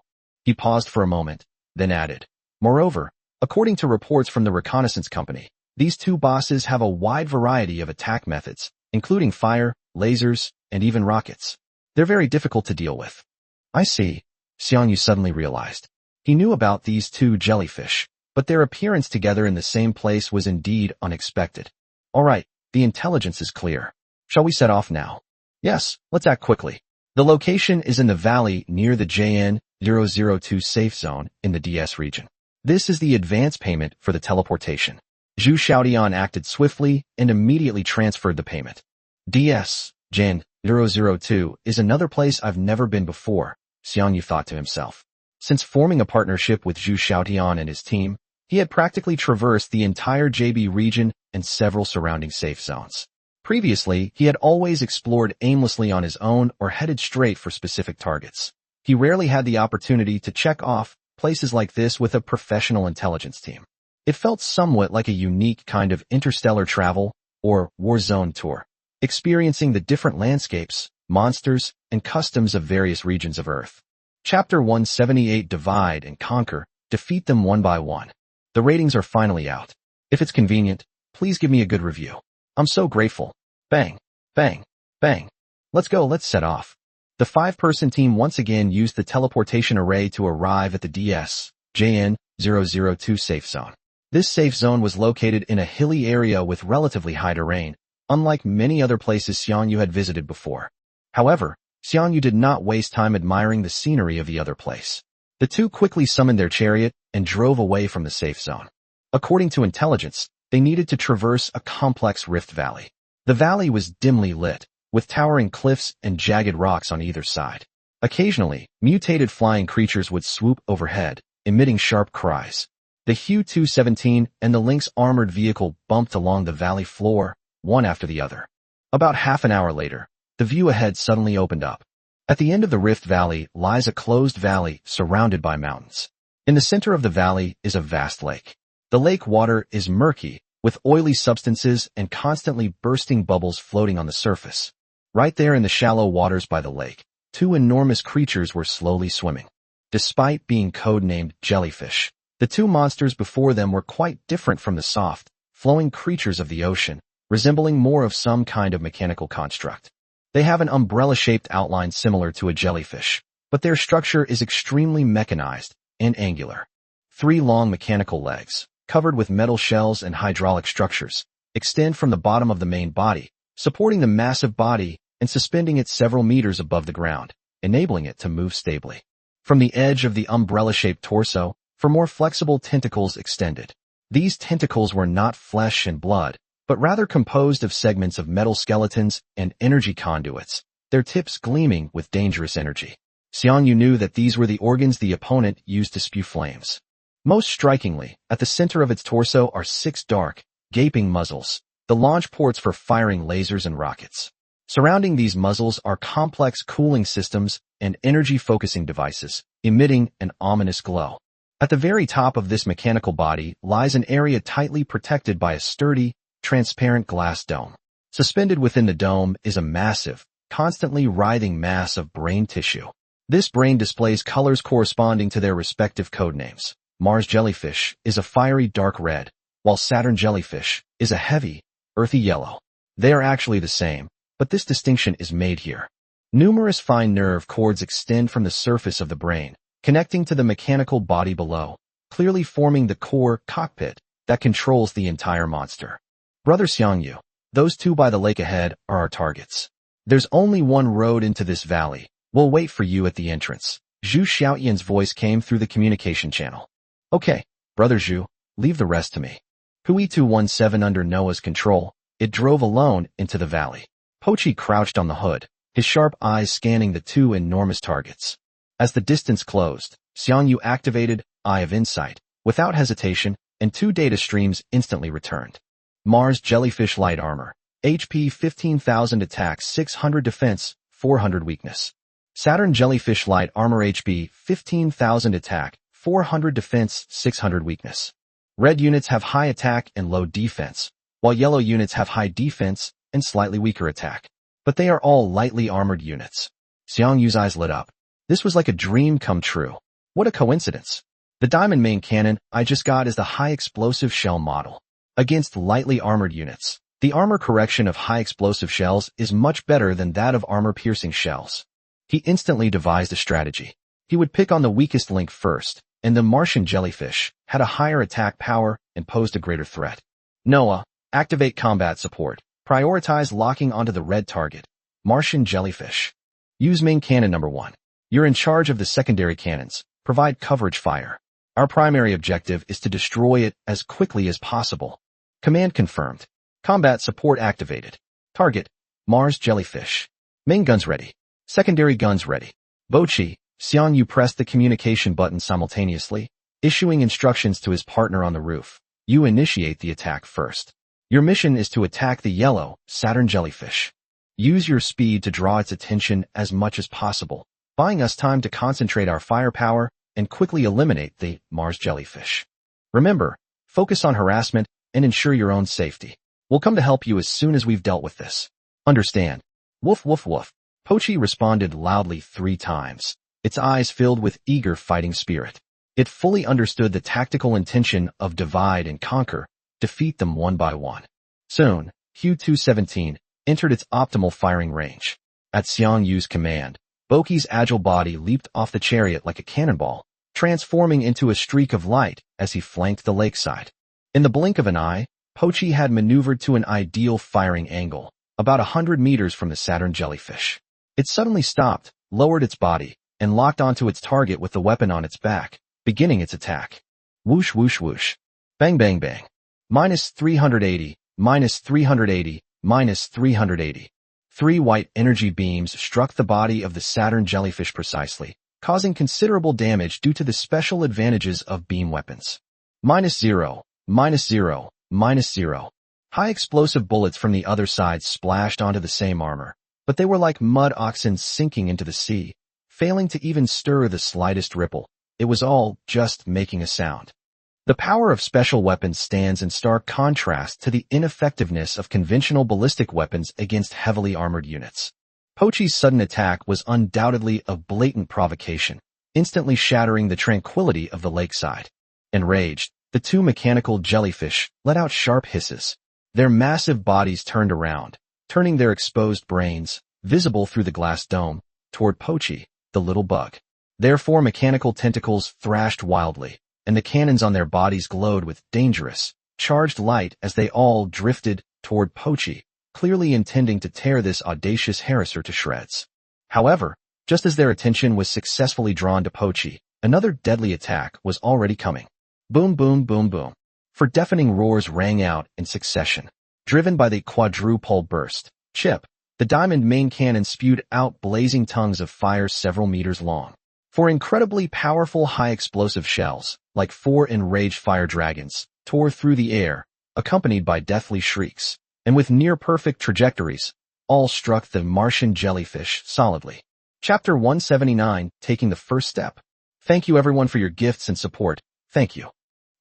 He paused for a moment, then added. Moreover, according to reports from the reconnaissance company, these 2 bosses have a wide variety of attack methods, including fire, lasers, and even rockets. They're very difficult to deal with. I see, Xiang Yu suddenly realized. He knew about these 2 jellyfish, but their appearance together in the same place was indeed unexpected. Alright, the intelligence is clear. Shall we set off now? Yes, let's act quickly. The location is in the valley near the JN-002 safe zone in the DS region. This is the advance payment for the teleportation. Zhu Xiaotian acted swiftly and immediately transferred the payment. JN-002 is another place I've never been before, Xiang Yu thought to himself. Since forming a partnership with Zhu Xiaotian and his team, he had practically traversed the entire JB region and several surrounding safe zones. Previously, he had always explored aimlessly on his own or headed straight for specific targets. He rarely had the opportunity to check off places like this with a professional intelligence team. It felt somewhat like a unique kind of interstellar travel or war zone tour, experiencing the different landscapes, monsters, and customs of various regions of Earth. Chapter 178 Divide and Conquer, defeat them one by one. The ratings are finally out. If it's convenient, please give me a good review. I'm so grateful. Bang, bang, bang. Let's go, let's set off. The 5-person team once again used the teleportation array to arrive at the JN-002 safe zone. This safe zone was located in a hilly area with relatively high terrain, unlike many other places Xiang Yu had visited before. However, Xiang Yu did not waste time admiring the scenery of the other place. The 2 quickly summoned their chariot and drove away from the safe zone. According to intelligence, they needed to traverse a complex rift valley. The valley was dimly lit, with towering cliffs and jagged rocks on either side. Occasionally, mutated flying creatures would swoop overhead, emitting sharp cries. The Hu-217 and the Lynx armored vehicle bumped along the valley floor, one after the other. About half an hour later, the view ahead suddenly opened up. At the end of the Rift Valley lies a closed valley surrounded by mountains. In the center of the valley is a vast lake. The lake water is murky, with oily substances and constantly bursting bubbles floating on the surface. Right there in the shallow waters by the lake, two enormous creatures were slowly swimming. Despite being codenamed jellyfish, the two monsters before them were quite different from the soft, flowing creatures of the ocean, resembling more of some kind of mechanical construct. They have an umbrella-shaped outline similar to a jellyfish, but their structure is extremely mechanized and angular. Three long mechanical legs, covered with metal shells and hydraulic structures, extend from the bottom of the main body, supporting the massive body and suspending it several meters above the ground, enabling it to move stably. From the edge of the umbrella-shaped torso, for more flexible tentacles extended. These tentacles were not flesh and blood, but rather composed of segments of metal skeletons and energy conduits, their tips gleaming with dangerous energy. Xiang Yu knew that these were the organs the opponent used to spew flames. Most strikingly, at the center of its torso are 6 dark, gaping muzzles, the launch ports for firing lasers and rockets. Surrounding these muzzles are complex cooling systems and energy-focusing devices, emitting an ominous glow. At the very top of this mechanical body lies an area tightly protected by a sturdy, transparent glass dome. Suspended within the dome is a massive, constantly writhing mass of brain tissue. This brain displays colors corresponding to their respective codenames. Mars jellyfish is a fiery dark red, while Saturn jellyfish is a heavy, earthy yellow. They are actually the same, but this distinction is made here. Numerous fine nerve cords extend from the surface of the brain, connecting to the mechanical body below, clearly forming the core cockpit that controls the entire monster. Brother Xiang Yu, those two by the lake ahead are our targets. There's only one road into this valley. We'll wait for you at the entrance. Zhu Xiaoyan's voice came through the communication channel. Okay, Brother Zhu, leave the rest to me. Hui 217 under Noah's control, it drove alone into the valley. Pochi crouched on the hood, his sharp eyes scanning the two enormous targets. As the distance closed, Xiang Yu activated Eye of Insight, without hesitation, and 2 data streams instantly returned. Mars Jellyfish Light Armor, HP 15,000 Attack 600 Defense, 400 Weakness. Saturn Jellyfish Light Armor HP 15,000 Attack, 400 Defense, 600 Weakness. Red units have high attack and low defense, while yellow units have high defense and slightly weaker attack. But they are all lightly armored units. Xiang Yu's eyes lit up. This was like a dream come true. What a coincidence. The diamond main cannon I just got is the high explosive shell model. Against lightly armored units, the armor correction of high explosive shells is much better than that of armor-piercing shells. He instantly devised a strategy. He would pick on the weakest link first, and the Martian jellyfish had a higher attack power and posed a greater threat. Noah, activate combat support. Prioritize locking onto the red target. Martian jellyfish. Use main cannon number 1. You're in charge of the secondary cannons. Provide coverage fire. Our primary objective is to destroy it as quickly as possible. Command confirmed. Combat support activated. Target, Mars jellyfish. Main guns ready. Secondary guns ready. Bochi, Xiang Yu pressed the communication button simultaneously, issuing instructions to his partner on the roof. You initiate the attack first. Your mission is to attack the yellow, Saturn jellyfish. Use your speed to draw its attention as much as possible, buying us time to concentrate our firepower and quickly eliminate the Mars jellyfish. Remember, focus on harassment and ensure your own safety. We'll come to help you as soon as we've dealt with this. Understand? Woof woof woof. Pochi responded loudly 3 times, its eyes filled with eager fighting spirit. It fully understood the tactical intention of divide and conquer, defeat them one by one. Soon, Hu 217 entered its optimal firing range. At Xiang Yu's command, Boki's agile body leaped off the chariot like a cannonball, transforming into a streak of light as he flanked the lakeside. In the blink of an eye, Pochi had maneuvered to an ideal firing angle, about 100 meters from the Saturn jellyfish. It suddenly stopped, lowered its body, and locked onto its target with the weapon on its back, beginning its attack. Whoosh whoosh whoosh. Bang bang bang. Minus 380, minus 380, minus 380. 3 white energy beams struck the body of the Saturn jellyfish precisely, causing considerable damage due to the special advantages of beam weapons. Minus 0, minus 0, minus 0. High explosive bullets from the other side splashed onto the same armor, but they were like mud oxen sinking into the sea, failing to even stir the slightest ripple. It was all just making a sound. The power of special weapons stands in stark contrast to the ineffectiveness of conventional ballistic weapons against heavily armored units. Pochi's sudden attack was undoubtedly a blatant provocation, instantly shattering the tranquility of the lakeside. Enraged, the two mechanical jellyfish let out sharp hisses. Their massive bodies turned around, turning their exposed brains, visible through the glass dome, toward Pochi, the little bug. Their four mechanical tentacles thrashed wildly, and the cannons on their bodies glowed with dangerous, charged light as they all drifted toward Pochi, clearly intending to tear this audacious harasser to shreds. However, just as their attention was successfully drawn to Pochi, another deadly attack was already coming. Boom, boom, boom, boom. Four deafening roars rang out in succession. Driven by the quadruple burst, chip, the diamond main cannon spewed out blazing tongues of fire several meters long. Four incredibly powerful high-explosive shells, like four enraged fire dragons, tore through the air, accompanied by deathly shrieks, and with near-perfect trajectories, all struck the Martian jellyfish solidly. Chapter 179, Taking the First Step. Thank you everyone for your gifts and support. Thank you.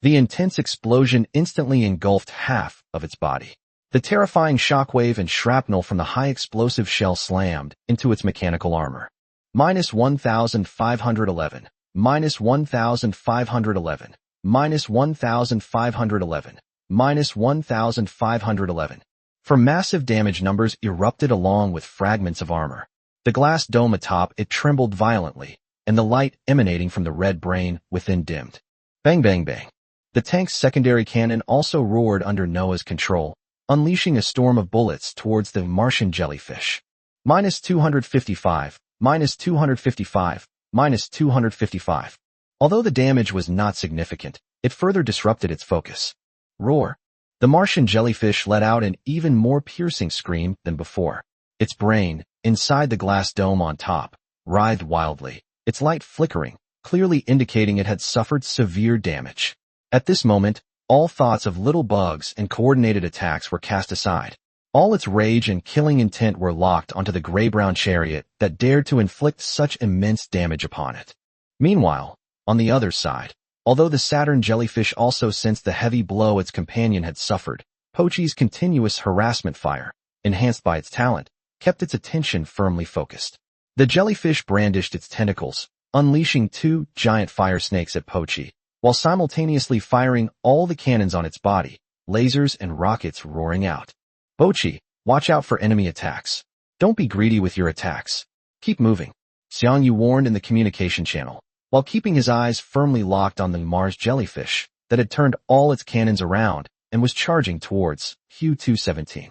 The intense explosion instantly engulfed half of its body. The terrifying shockwave and shrapnel from the high-explosive shell slammed into its mechanical armor. Minus 1,511. Minus 1,511. Minus 1,511. Minus 1,511. For massive damage numbers erupted along with fragments of armor. The glass dome atop it trembled violently, and the light emanating from the red brain within dimmed. Bang bang bang. The tank's secondary cannon also roared under Noah's control, unleashing a storm of bullets towards the Martian jellyfish. Minus 255, minus 255, minus 255. Although the damage was not significant, it further disrupted its focus. Roar. The Martian jellyfish let out an even more piercing scream than before. Its brain, inside the glass dome on top, writhed wildly, its light flickering, clearly indicating it had suffered severe damage. At this moment, all thoughts of little bugs and coordinated attacks were cast aside. All its rage and killing intent were locked onto the gray-brown chariot that dared to inflict such immense damage upon it. Meanwhile, on the other side, although the Saturn jellyfish also sensed the heavy blow its companion had suffered, Pochi's continuous harassment fire, enhanced by its talent, kept its attention firmly focused. The jellyfish brandished its tentacles, unleashing two giant fire snakes at Pochi, while simultaneously firing all the cannons on its body, lasers and rockets roaring out. Pochi, watch out for enemy attacks. Don't be greedy with your attacks. Keep moving. Xiang Yu warned in the communication channel, while keeping his eyes firmly locked on the Mars jellyfish that had turned all its cannons around and was charging towards Q-217.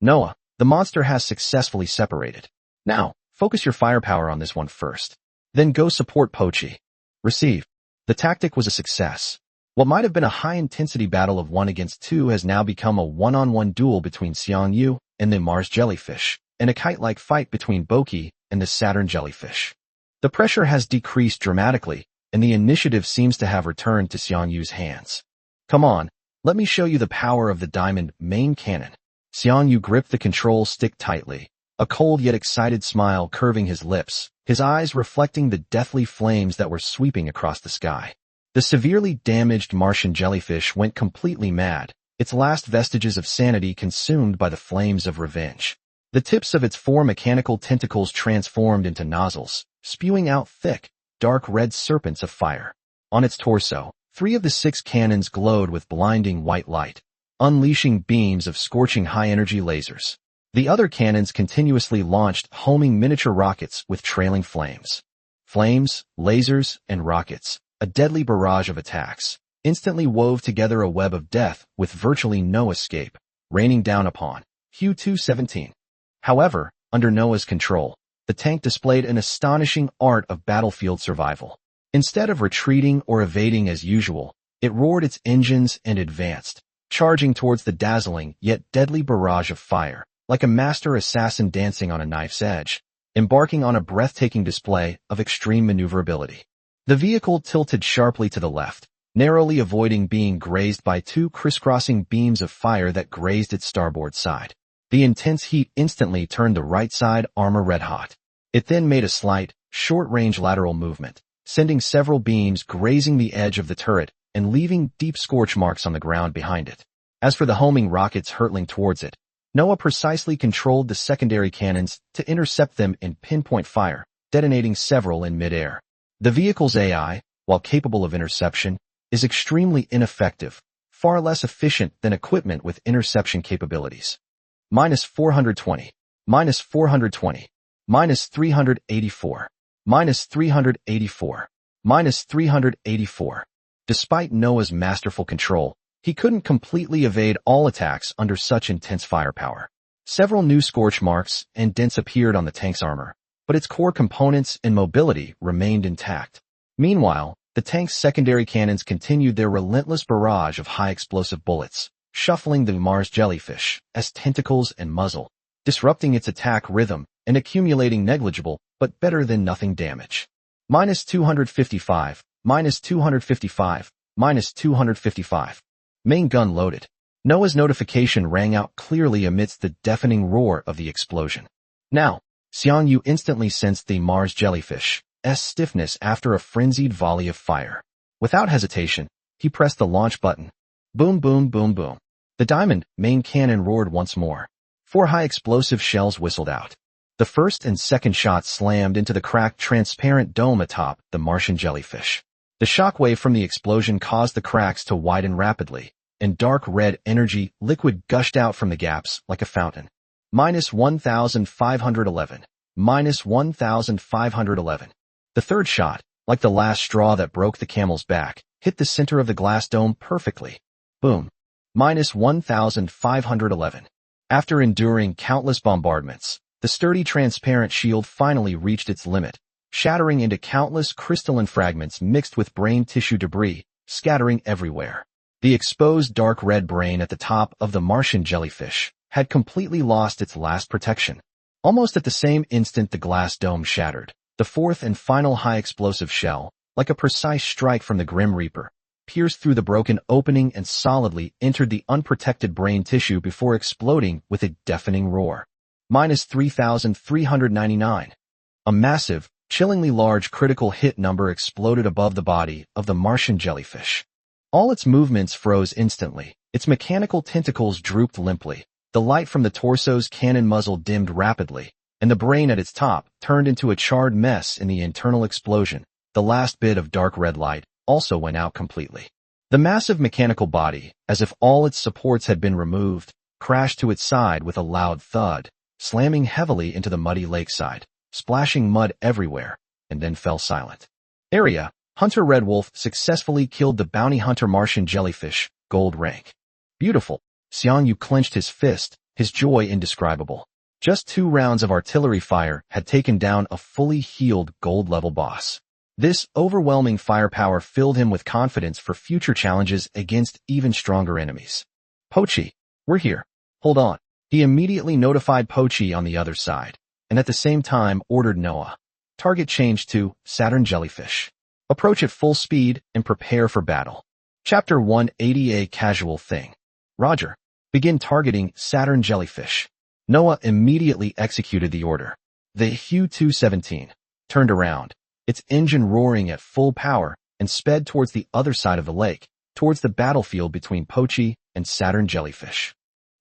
Noah, the monster has successfully separated. Now, focus your firepower on this one first. Then go support Pochi. Receive. The tactic was a success. What might have been a high-intensity battle of 1 against 2 has now become a one-on-one duel between Xiang Yu and the Mars jellyfish, and a kite-like fight between Boki and the Saturn jellyfish. The pressure has decreased dramatically, and the initiative seems to have returned to Xiang Yu's hands. Come on, let me show you the power of the diamond main cannon. Xiang Yu gripped the control stick tightly, a cold yet excited smile curving his lips, his eyes reflecting the deathly flames that were sweeping across the sky. The severely damaged Martian jellyfish went completely mad, its last vestiges of sanity consumed by the flames of revenge. The tips of its 4 mechanical tentacles transformed into nozzles, spewing out thick, dark red serpents of fire. On its torso, 3 of the 6 cannons glowed with blinding white light, unleashing beams of scorching high-energy lasers. The other cannons continuously launched homing miniature rockets with trailing flames. Flames, lasers, and rockets, a deadly barrage of attacks, instantly wove together a web of death with virtually no escape, raining down upon Q-217. However, under Noah's control, the tank displayed an astonishing art of battlefield survival. Instead of retreating or evading as usual, it roared its engines and advanced, charging towards the dazzling yet deadly barrage of fire, like a master assassin dancing on a knife's edge, embarking on a breathtaking display of extreme maneuverability. The vehicle tilted sharply to the left, narrowly avoiding being grazed by 2 crisscrossing beams of fire that grazed its starboard side. The intense heat instantly turned the right side armor red-hot. It then made a slight, short-range lateral movement, sending several beams grazing the edge of the turret and leaving deep scorch marks on the ground behind it. As for the homing rockets hurtling towards it, Noah precisely controlled the secondary cannons to intercept them in pinpoint fire, detonating several in midair. The vehicle's AI, while capable of interception, is extremely ineffective, far less efficient than equipment with interception capabilities. Minus 420. Minus 420. Minus 384. Minus 384. Minus 384. Despite Noah's masterful control, he couldn't completely evade all attacks under such intense firepower. Several new scorch marks and dents appeared on the tank's armor, but its core components and mobility remained intact. Meanwhile, the tank's secondary cannons continued their relentless barrage of high-explosive bullets, shuffling the Mars jellyfish as tentacles and muzzle, disrupting its attack rhythm and accumulating negligible but better than nothing damage. Minus 255, minus 255, minus 255. Main gun loaded. Noah's notification rang out clearly amidst the deafening roar of the explosion. Now, Xiang Yu instantly sensed the Mars jellyfish's stiffness after a frenzied volley of fire. Without hesitation, he pressed the launch button. Boom, boom, boom, boom. The diamond main cannon roared once more. 4 high-explosive shells whistled out. The first and second shots slammed into the cracked transparent dome atop the Martian jellyfish. The shockwave from the explosion caused the cracks to widen rapidly, and dark red energy liquid gushed out from the gaps like a fountain. Minus 1,511. Minus 1,511. The third shot, like the last straw that broke the camel's back, hit the center of the glass dome perfectly. Boom. Minus 1,511. After enduring countless bombardments, the sturdy transparent shield finally reached its limit, shattering into countless crystalline fragments mixed with brain tissue debris, scattering everywhere. The exposed dark red brain at the top of the Martian jellyfish had completely lost its last protection. Almost at the same instant the glass dome shattered. The fourth and final high-explosive shell, like a precise strike from the Grim Reaper, pierced through the broken opening and solidly entered the unprotected brain tissue before exploding with a deafening roar. Minus 3,399. A massive, chillingly large critical hit number exploded above the body of the Martian jellyfish. All its movements froze instantly. Its mechanical tentacles drooped limply. The light from the torso's cannon muzzle dimmed rapidly, and the brain at its top turned into a charred mess in the internal explosion. The last bit of dark red light also went out completely. The massive mechanical body, as if all its supports had been removed, crashed to its side with a loud thud, slamming heavily into the muddy lakeside, splashing mud everywhere, and then fell silent. Area: Hunter Red Wolf successfully killed the bounty hunter Martian jellyfish, gold rank. Beautiful. Xiang Yu clenched his fist, his joy indescribable. Just 2 rounds of artillery fire had taken down a fully healed gold-level boss. This overwhelming firepower filled him with confidence for future challenges against even stronger enemies. Pochi, we're here. Hold on. He immediately notified Pochi on the other side, and at the same time ordered Noah. Target changed to Saturn jellyfish. Approach at full speed and prepare for battle. Chapter 180. A casual thing. Roger. Begin targeting Saturn jellyfish. Noah immediately executed the order. The Hu-217 turned around, its engine roaring at full power, and sped towards the other side of the lake, towards the battlefield between Pochi and Saturn jellyfish.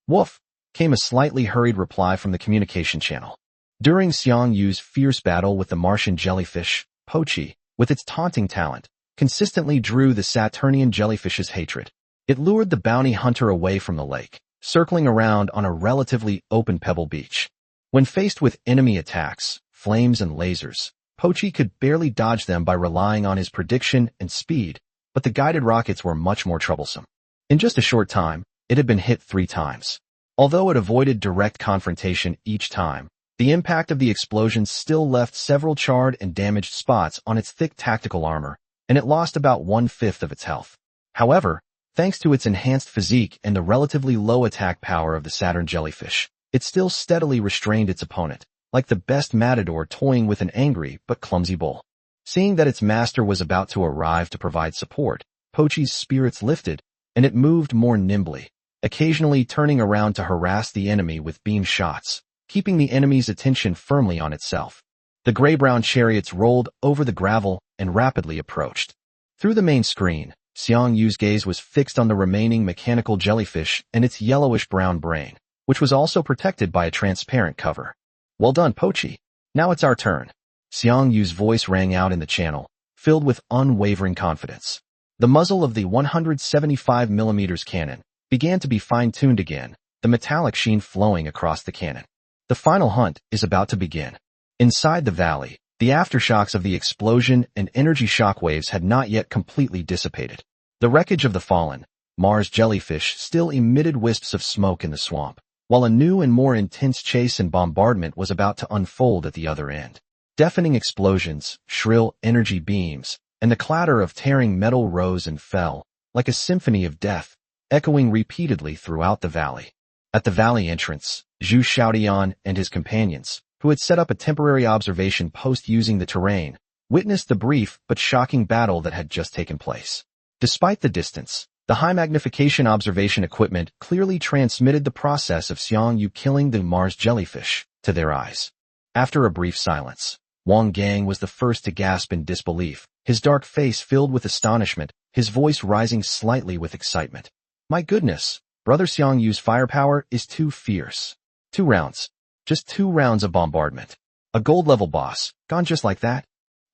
Woof, came a slightly hurried reply from the communication channel. During Xiang Yu's fierce battle with the Martian jellyfish, Pochi, with its taunting talent, consistently drew the Saturnian jellyfish's hatred. It lured the bounty hunter away from the lake, circling around on a relatively open pebble beach. When faced with enemy attacks, flames and lasers, Pochi could barely dodge them by relying on his prediction and speed, but the guided rockets were much more troublesome. In just a short time, it had been hit 3 times. Although it avoided direct confrontation each time, the impact of the explosions still left several charred and damaged spots on its thick tactical armor, and it lost about 1/5 of its health. However, thanks to its enhanced physique and the relatively low attack power of the Saturn jellyfish, it still steadily restrained its opponent, like the best matador toying with an angry but clumsy bull. Seeing that its master was about to arrive to provide support, Pochi's spirits lifted, and it moved more nimbly, occasionally turning around to harass the enemy with beam shots, keeping the enemy's attention firmly on itself. The gray-brown chariots rolled over the gravel and rapidly approached. Through the main screen, Xiang Yu's gaze was fixed on the remaining mechanical jellyfish and its yellowish-brown brain, which was also protected by a transparent cover. Well done, Pochi. Now it's our turn. Xiang Yu's voice rang out in the channel, filled with unwavering confidence. The muzzle of the 175mm cannon began to be fine-tuned again, the metallic sheen flowing across the cannon. The final hunt is about to begin. Inside the valley, the aftershocks of the explosion and energy shockwaves had not yet completely dissipated. The wreckage of the fallen Mars jellyfish still emitted wisps of smoke in the swamp, while a new and more intense chase and bombardment was about to unfold at the other end. Deafening explosions, shrill energy beams, and the clatter of tearing metal rose and fell, like a symphony of death, echoing repeatedly throughout the valley. At the valley entrance, Zhu Xiaodian and his companions, who had set up a temporary observation post using the terrain, witnessed the brief but shocking battle that had just taken place. Despite the distance, the high-magnification observation equipment clearly transmitted the process of Xiang Yu killing the Mars jellyfish to their eyes. After a brief silence, Wang Gang was the first to gasp in disbelief, his dark face filled with astonishment, his voice rising slightly with excitement. My goodness, Brother Xiang Yu's firepower is too fierce. 2 rounds. Just 2 rounds of bombardment. A gold-level boss, gone just like that?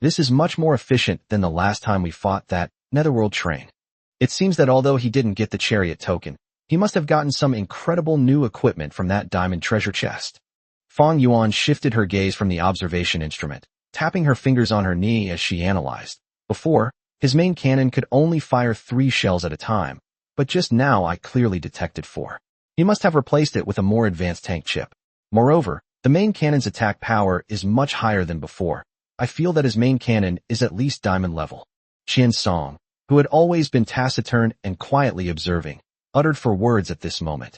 This is much more efficient than the last time we fought that netherworld train. It seems that although he didn't get the Chariot token, he must have gotten some incredible new equipment from that diamond treasure chest. Fang Yuan shifted her gaze from the observation instrument, tapping her fingers on her knee as she analyzed. Before, his main cannon could only fire 3 shells at a time, but just now I clearly detected 4. He must have replaced it with a more advanced tank chip. Moreover, the main cannon's attack power is much higher than before. I feel that his main cannon is at least diamond level. Qian Song, who had always been taciturn and quietly observing, uttered 4 words at this moment.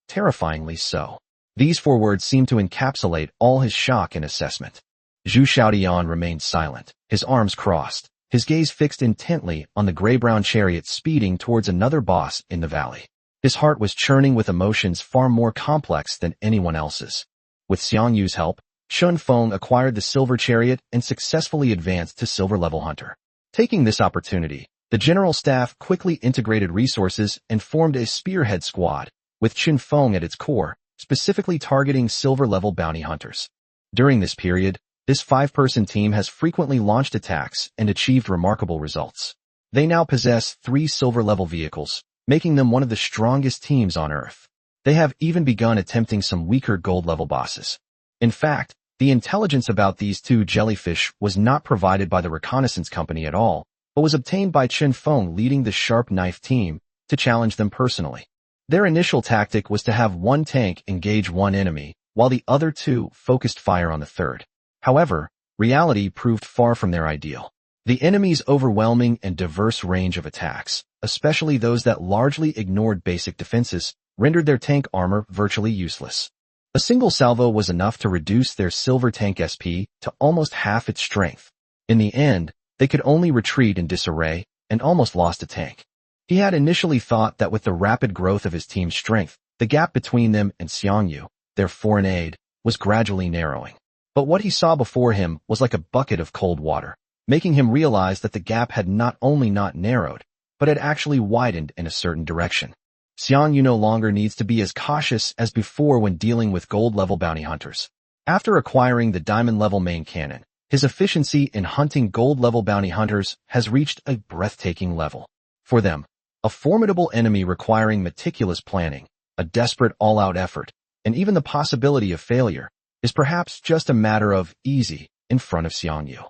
Terrifyingly so. These 4 words seemed to encapsulate all his shock and assessment. Zhu Xiaodian remained silent, his arms crossed, his gaze fixed intently on the gray-brown chariot speeding towards another boss in the valley. His heart was churning with emotions far more complex than anyone else's. With Xiang Yu's help, Chun Feng acquired the silver chariot and successfully advanced to silver-level hunter. Taking this opportunity, the general staff quickly integrated resources and formed a spearhead squad, with Chun Feng at its core, specifically targeting silver-level bounty hunters. During this period, this 5-person team has frequently launched attacks and achieved remarkable results. They now possess 3 silver-level vehicles, making them one of the strongest teams on Earth. They have even begun attempting some weaker gold-level bosses. In fact, the intelligence about these 2 jellyfish was not provided by the reconnaissance company at all, but was obtained by Chun Feng leading the sharp knife team to challenge them personally. Their initial tactic was to have 1 tank engage 1 enemy, while the other 2 focused fire on the third. However, reality proved far from their ideal. The enemy's overwhelming and diverse range of attacks, especially those that largely ignored basic defenses, rendered their tank armor virtually useless. A single salvo was enough to reduce their silver tank SP to almost half its strength. In the end, they could only retreat in disarray and almost lost a tank. He had initially thought that with the rapid growth of his team's strength, the gap between them and Xiang Yu, their foreign aide, was gradually narrowing. But what he saw before him was like a bucket of cold water, making him realize that the gap had not only not narrowed, but had actually widened in a certain direction. Xiang Yu no longer needs to be as cautious as before when dealing with gold-level bounty hunters. After acquiring the diamond-level main cannon, his efficiency in hunting gold-level bounty hunters has reached a breathtaking level. For them, a formidable enemy requiring meticulous planning, a desperate all-out effort, and even the possibility of failure, is perhaps just a matter of easy in front of Xiang Yu.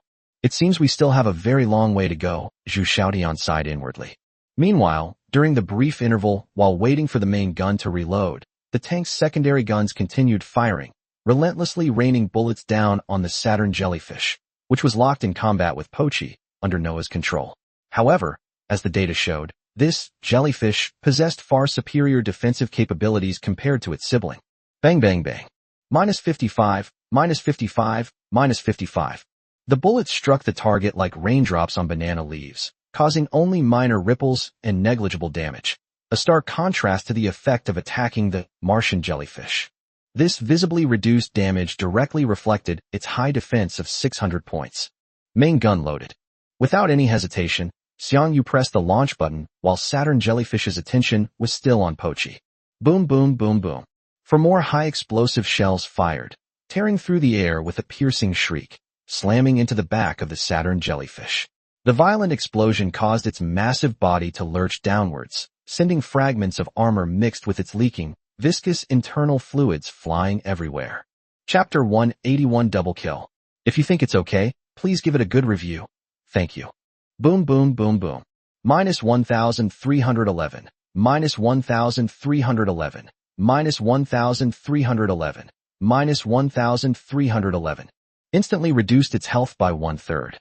It seems we still have a very long way to go, Zhu Xiaodian sighed inwardly. Meanwhile, during the brief interval while waiting for the main gun to reload, the tank's secondary guns continued firing, relentlessly raining bullets down on the Saturn jellyfish, which was locked in combat with Pochi, under Noah's control. However, as the data showed, this jellyfish possessed far superior defensive capabilities compared to its sibling. Bang bang bang. -55, -55, -55. The bullets struck the target like raindrops on banana leaves, causing only minor ripples and negligible damage, a stark contrast to the effect of attacking the Martian jellyfish. This visibly reduced damage directly reflected its high defense of 600 points. Main gun loaded. Without any hesitation, Xiang Yu pressed the launch button while Saturn jellyfish's attention was still on Pochi. Boom boom boom boom. For more high-explosive shells fired, tearing through the air with a piercing shriek, slamming into the back of the Saturn jellyfish. The violent explosion caused its massive body to lurch downwards, sending fragments of armor mixed with its leaking, viscous internal fluids flying everywhere. Chapter 181 Double Kill. If you think it's okay, please give it a good review. Thank you. Boom boom boom boom. Minus 1311. Minus 1311. Minus 1311. Minus 1311. Instantly reduced its health by 1/3.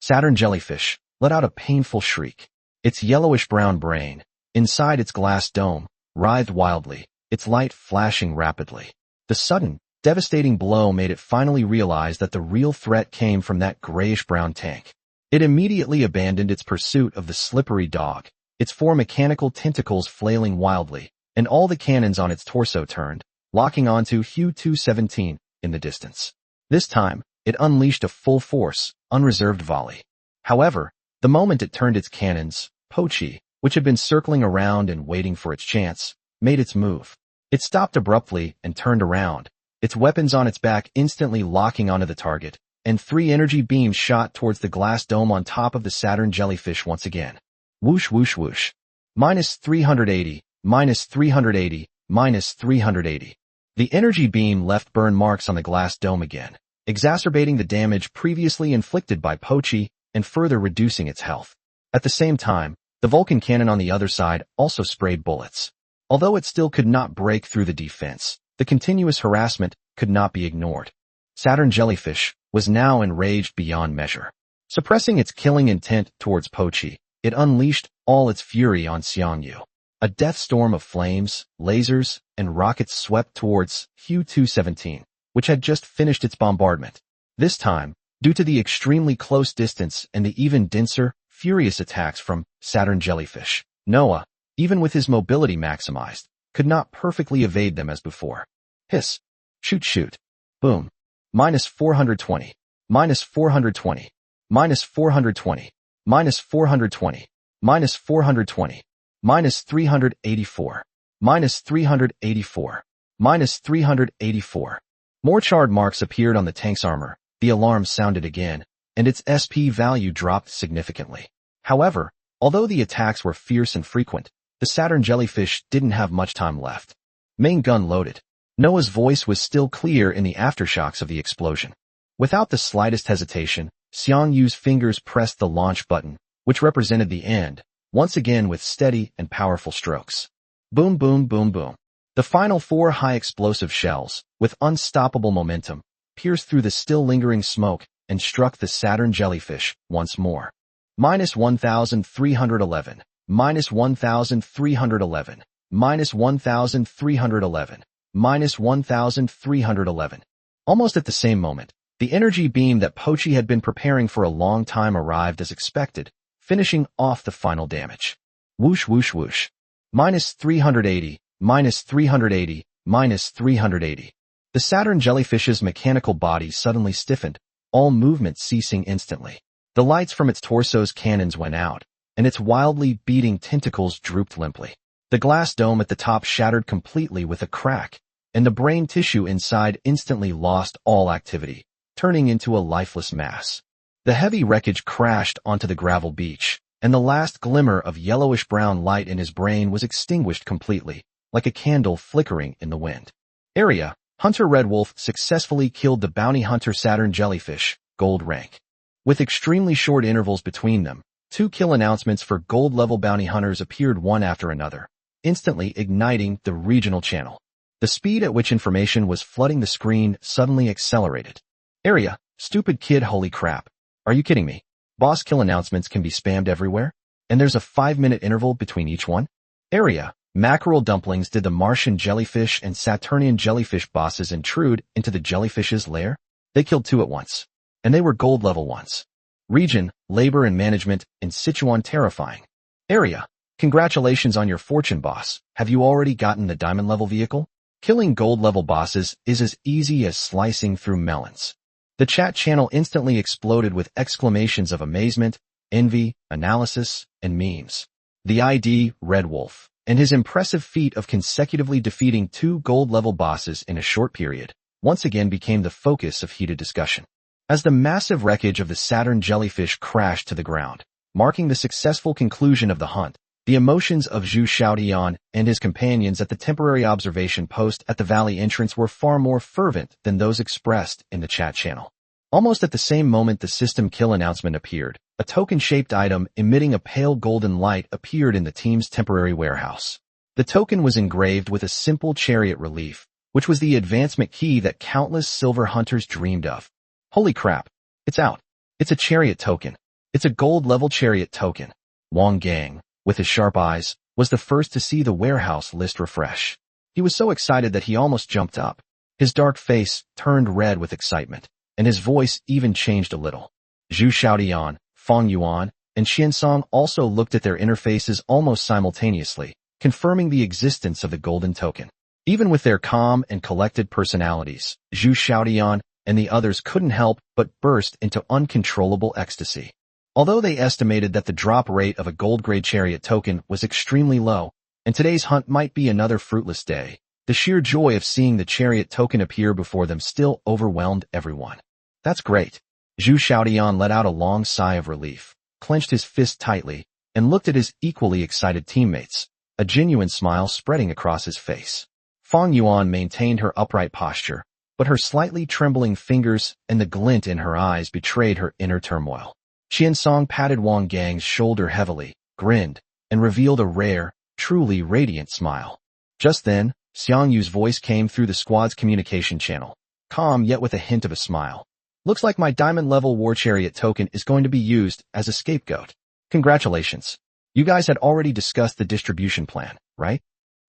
Saturn jellyfish let out a painful shriek. Its yellowish-brown brain, inside its glass dome, writhed wildly, its light flashing rapidly. The sudden, devastating blow made it finally realize that the real threat came from that grayish-brown tank. It immediately abandoned its pursuit of the slippery dog, its 4 mechanical tentacles flailing wildly, and all the cannons on its torso turned, locking onto Xiang Yu in the distance. This time, it unleashed a full-force, unreserved volley. However, the moment it turned its cannons, Pochi, which had been circling around and waiting for its chance, made its move. It stopped abruptly and turned around, its weapons on its back instantly locking onto the target, and 3 energy beams shot towards the glass dome on top of the Saturn jellyfish once again. Whoosh whoosh whoosh. Minus 380, minus 380, minus 380. The energy beam left burn marks on the glass dome again, exacerbating the damage previously inflicted by Pochi and further reducing its health. At the same time, the Vulcan cannon on the other side also sprayed bullets. Although it still could not break through the defense, the continuous harassment could not be ignored. Saturn jellyfish was now enraged beyond measure. Suppressing its killing intent towards Pochi, it unleashed all its fury on Xiang Yu. A death storm of flames, lasers, and rockets swept towards Xiang Yu, which had just finished its bombardment. This time, due to the extremely close distance and the even denser, furious attacks from Saturn jellyfish, Noah, even with his mobility maximized, could not perfectly evade them as before. Hiss. Shoot shoot. Boom. Minus 420. Minus 420. Minus 420. Minus 420. Minus 420. Minus 384. Minus 384. Minus 384. More charred marks appeared on the tank's armor, the alarm sounded again, and its SP value dropped significantly. However, although the attacks were fierce and frequent, the Saturn jellyfish didn't have much time left. Main gun loaded. Noah's voice was still clear in the aftershocks of the explosion. Without the slightest hesitation, Xiang Yu's fingers pressed the launch button, which represented the end, once again with steady and powerful strokes. Boom boom boom boom. The final 4 high-explosive shells, with unstoppable momentum, pierced through the still lingering smoke and struck the Saturn jellyfish once more. Minus 1311. Minus 1311. Minus 1311. Minus 1311. Almost at the same moment, the energy beam that Pochi had been preparing for a long time arrived as expected, finishing off the final damage. Whoosh whoosh whoosh. Minus 380. Minus 380. Minus 380. The Saturn jellyfish's mechanical body suddenly stiffened, all movement ceasing instantly. The lights from its torso's cannons went out, and its wildly beating tentacles drooped limply. The glass dome at the top shattered completely with a crack, and the brain tissue inside instantly lost all activity, turning into a lifeless mass. The heavy wreckage crashed onto the gravel beach, and the last glimmer of yellowish-brown light in his brain was extinguished completely, like a candle flickering in the wind. Area: Hunter Red Wolf successfully killed the bounty hunter Saturn jellyfish, gold rank. With extremely short intervals between them, 2 kill announcements for gold-level bounty hunters appeared one after another, instantly igniting the regional channel. The speed at which information was flooding the screen suddenly accelerated. Area: Stupid kid, holy crap. Are you kidding me? Boss kill announcements can be spammed everywhere? And there's a 5-minute interval between each one? Area: Mackerel dumplings. Did the Martian jellyfish and Saturnian jellyfish bosses intrude into the jellyfish's lair? They killed 2 at once. And they were gold-level ones. Region: Labor and Management in Sichuan. Terrifying. Area: Congratulations on your fortune, boss. Have you already gotten the diamond-level vehicle? Killing gold-level bosses is as easy as slicing through melons. The chat channel instantly exploded with exclamations of amazement, envy, analysis, and memes. The ID, Red Wolf, and his impressive feat of consecutively defeating 2 gold-level bosses in a short period once again became the focus of heated discussion. As the massive wreckage of the Saturn jellyfish crashed to the ground, marking the successful conclusion of the hunt, the emotions of Zhu Xiaotian and his companions at the temporary observation post at the valley entrance were far more fervent than those expressed in the chat channel. Almost at the same moment the system kill announcement appeared, a token-shaped item emitting a pale golden light appeared in the team's temporary warehouse. The token was engraved with a simple chariot relief, which was the advancement key that countless silver hunters dreamed of. Holy crap! It's out. It's a chariot token. It's a gold-level chariot token. Wang Gang, with his sharp eyes, was the first to see the warehouse list refresh. He was so excited that he almost jumped up. His dark face turned red with excitement, and his voice even changed a little. Zhu Xiaotian, Fang Yuan, and Xiansong also looked at their interfaces almost simultaneously, confirming the existence of the golden token. Even with their calm and collected personalities, Zhu Xiaotian and the others couldn't help but burst into uncontrollable ecstasy. Although they estimated that the drop rate of a gold-grade chariot token was extremely low, and today's hunt might be another fruitless day, the sheer joy of seeing the chariot token appear before them still overwhelmed everyone. That's great. Zhu Xiaotian let out a long sigh of relief, clenched his fist tightly, and looked at his equally excited teammates, a genuine smile spreading across his face. Fang Yuan maintained her upright posture, but her slightly trembling fingers and the glint in her eyes betrayed her inner turmoil. Xiansong patted Wang Gang's shoulder heavily, grinned, and revealed a rare, truly radiant smile. Just then, Xiang Yu's voice came through the squad's communication channel, calm yet with a hint of a smile. Looks like my diamond-level war chariot token is going to be used as a scapegoat. Congratulations. You guys had already discussed the distribution plan, right?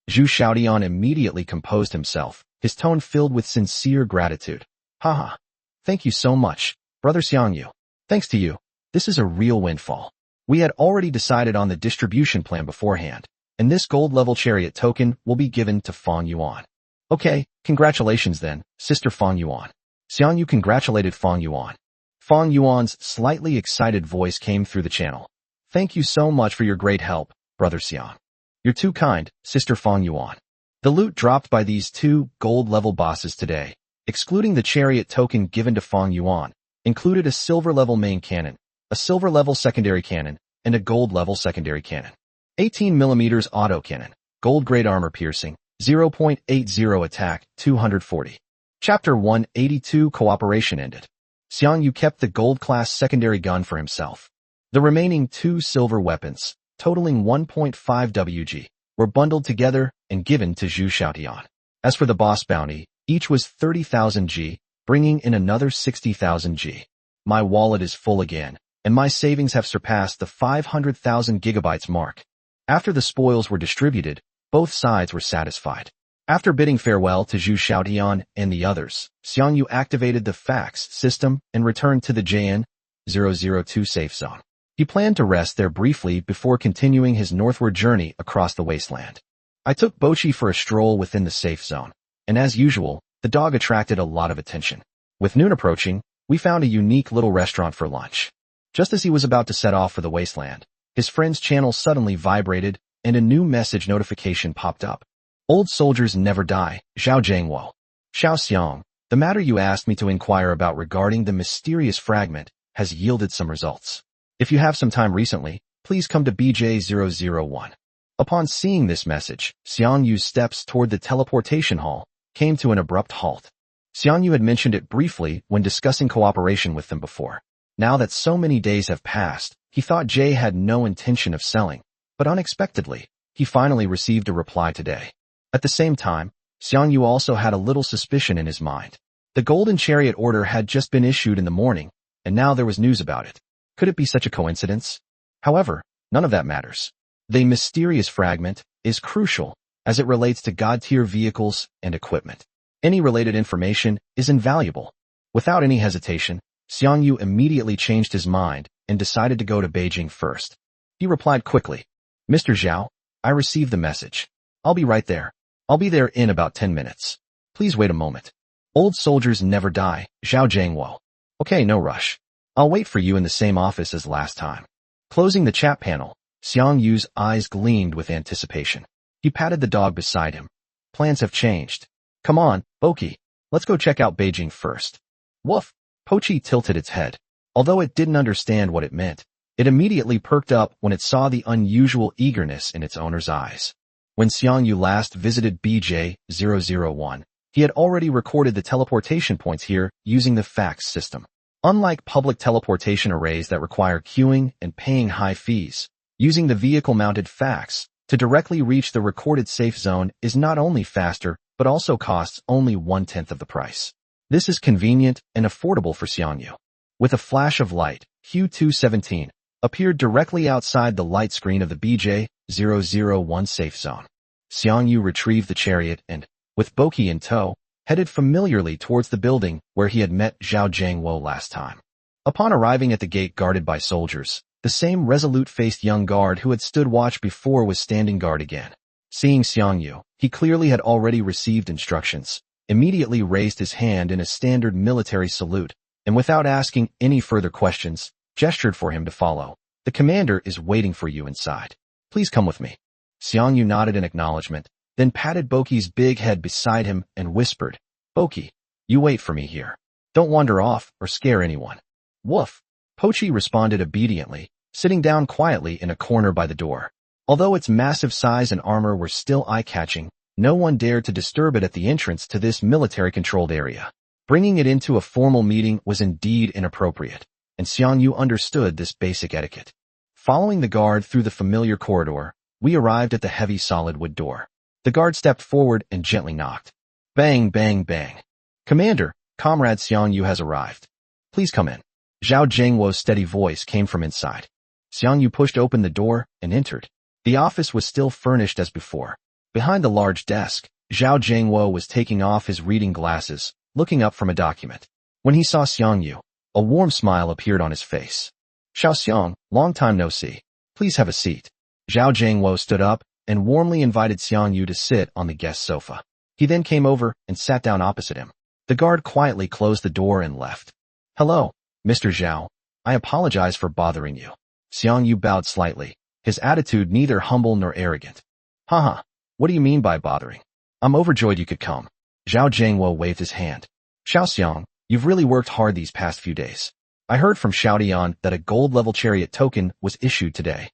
Zhu Xiaotian immediately composed himself, his tone filled with sincere gratitude. Haha. Thank you so much, Brother Xiang Yu. Thanks to you, this is a real windfall. We had already decided on the distribution plan beforehand, and this gold-level chariot token will be given to Fang Yuan. Okay, congratulations then, Sister Fang Yuan. Xiang Yu congratulated Fang Yuan. Fang Yuan's slightly excited voice came through the channel. Thank you so much for your great help, Brother Xiang. You're too kind, Sister Fang Yuan. The loot dropped by these 2 gold-level bosses today, excluding the chariot token given to Fang Yuan, included a silver-level main cannon, a silver-level secondary cannon, and a gold-level secondary cannon. 18mm autocannon, gold-grade armor piercing, 0.80 attack, 240. Chapter 182 Cooperation ended. Xiang Yu kept the gold-class secondary gun for himself. The remaining 2 silver weapons, totaling 1.5 WG, were bundled together and given to Zhu Xiaotian. As for the boss bounty, each was 30,000 G, bringing in another 60,000 G. My wallet is full again, and my savings have surpassed the 500,000 gigabytes mark. After the spoils were distributed, both sides were satisfied. After bidding farewell to Zhu Xiaotian and the others, Xiang Yu activated the fax system and returned to the JN-002 safe zone. He planned to rest there briefly before continuing his northward journey across the wasteland. I took Bochi for a stroll within the safe zone, and as usual, the dog attracted a lot of attention. With noon approaching, we found a unique little restaurant for lunch. Just as he was about to set off for the wasteland, his friend's channel suddenly vibrated and a new message notification popped up. Old soldiers never die, Zhao Jiangwo. Xiao Xiang, the matter you asked me to inquire about regarding the mysterious fragment has yielded some results. If you have some time recently, please come to BJ001. Upon seeing this message, Xiang Yu's steps toward the teleportation hall came to an abrupt halt. Xiang Yu had mentioned it briefly when discussing cooperation with them before. Now that so many days have passed, he thought Jay had no intention of selling, but unexpectedly, he finally received a reply today. At the same time, Xiang Yu also had a little suspicion in his mind. The Golden Chariot order had just been issued in the morning, and now there was news about it. Could it be such a coincidence? However, none of that matters. The mysterious fragment is crucial as it relates to God-tier vehicles and equipment. Any related information is invaluable. Without any hesitation, Xiang Yu immediately changed his mind and decided to go to Beijing first. He replied quickly, Mr. Zhao, I received the message. I'll be right there. I'll be there in about 10 minutes. Please wait a moment. Old soldiers never die, Zhao Jiangwo. Okay, no rush. I'll wait for you in the same office as last time. Closing the chat panel, Xiang Yu's eyes gleamed with anticipation. He patted the dog beside him. Plans have changed. Come on, Boki. Let's go check out Beijing first. Woof. Pochi tilted its head. Although it didn't understand what it meant, it immediately perked up when it saw the unusual eagerness in its owner's eyes. When Xiang Yu last visited BJ-001, he had already recorded the teleportation points here using the fax system. Unlike public teleportation arrays that require queuing and paying high fees, using the vehicle-mounted fax to directly reach the recorded safe zone is not only faster, but also costs only 1/10 of the price. This is convenient and affordable for Xiang Yu. With a flash of light, Q217 appeared directly outside the light screen of the BJ-001 safe zone. Xiang Yu retrieved the chariot and, with Boki in tow, headed familiarly towards the building where he had met Zhao Jiangwo last time. Upon arriving at the gate guarded by soldiers, the same resolute-faced young guard who had stood watch before was standing guard again. Seeing Xiang Yu, he clearly had already received instructions, immediately raised his hand in a standard military salute, and without asking any further questions, gestured for him to follow. The commander is waiting for you inside. Please come with me. Xiang Yu nodded in acknowledgement, then patted Boki's big head beside him and whispered, Boki, you wait for me here. Don't wander off or scare anyone. Woof. Pochi responded obediently, sitting down quietly in a corner by the door. Although its massive size and armor were still eye-catching, no one dared to disturb it at the entrance to this military-controlled area. Bringing it into a formal meeting was indeed inappropriate, and Xiang Yu understood this basic etiquette. Following the guard through the familiar corridor, we arrived at the heavy solid wood door. The guard stepped forward and gently knocked. Bang, bang, bang. Commander, Comrade Xiang Yu has arrived. Please come in. Zhao Jiangwo's steady voice came from inside. Xiang Yu pushed open the door and entered. The office was still furnished as before. Behind the large desk, Zhao Jiangwo was taking off his reading glasses, looking up from a document. When he saw Xiang Yu, a warm smile appeared on his face. Xiao Xiang, long time no see. Please have a seat. Zhao Jiangwo stood up and warmly invited Xiang Yu to sit on the guest sofa. He then came over and sat down opposite him. The guard quietly closed the door and left. Hello, Mr. Zhao. I apologize for bothering you. Xiang Yu bowed slightly, his attitude neither humble nor arrogant. Haha, what do you mean by bothering? I'm overjoyed you could come. Zhao Jiangwo waved his hand. Xiao Xiang, you've really worked hard these past few days. I heard from Xiaodian that a gold-level chariot token was issued today.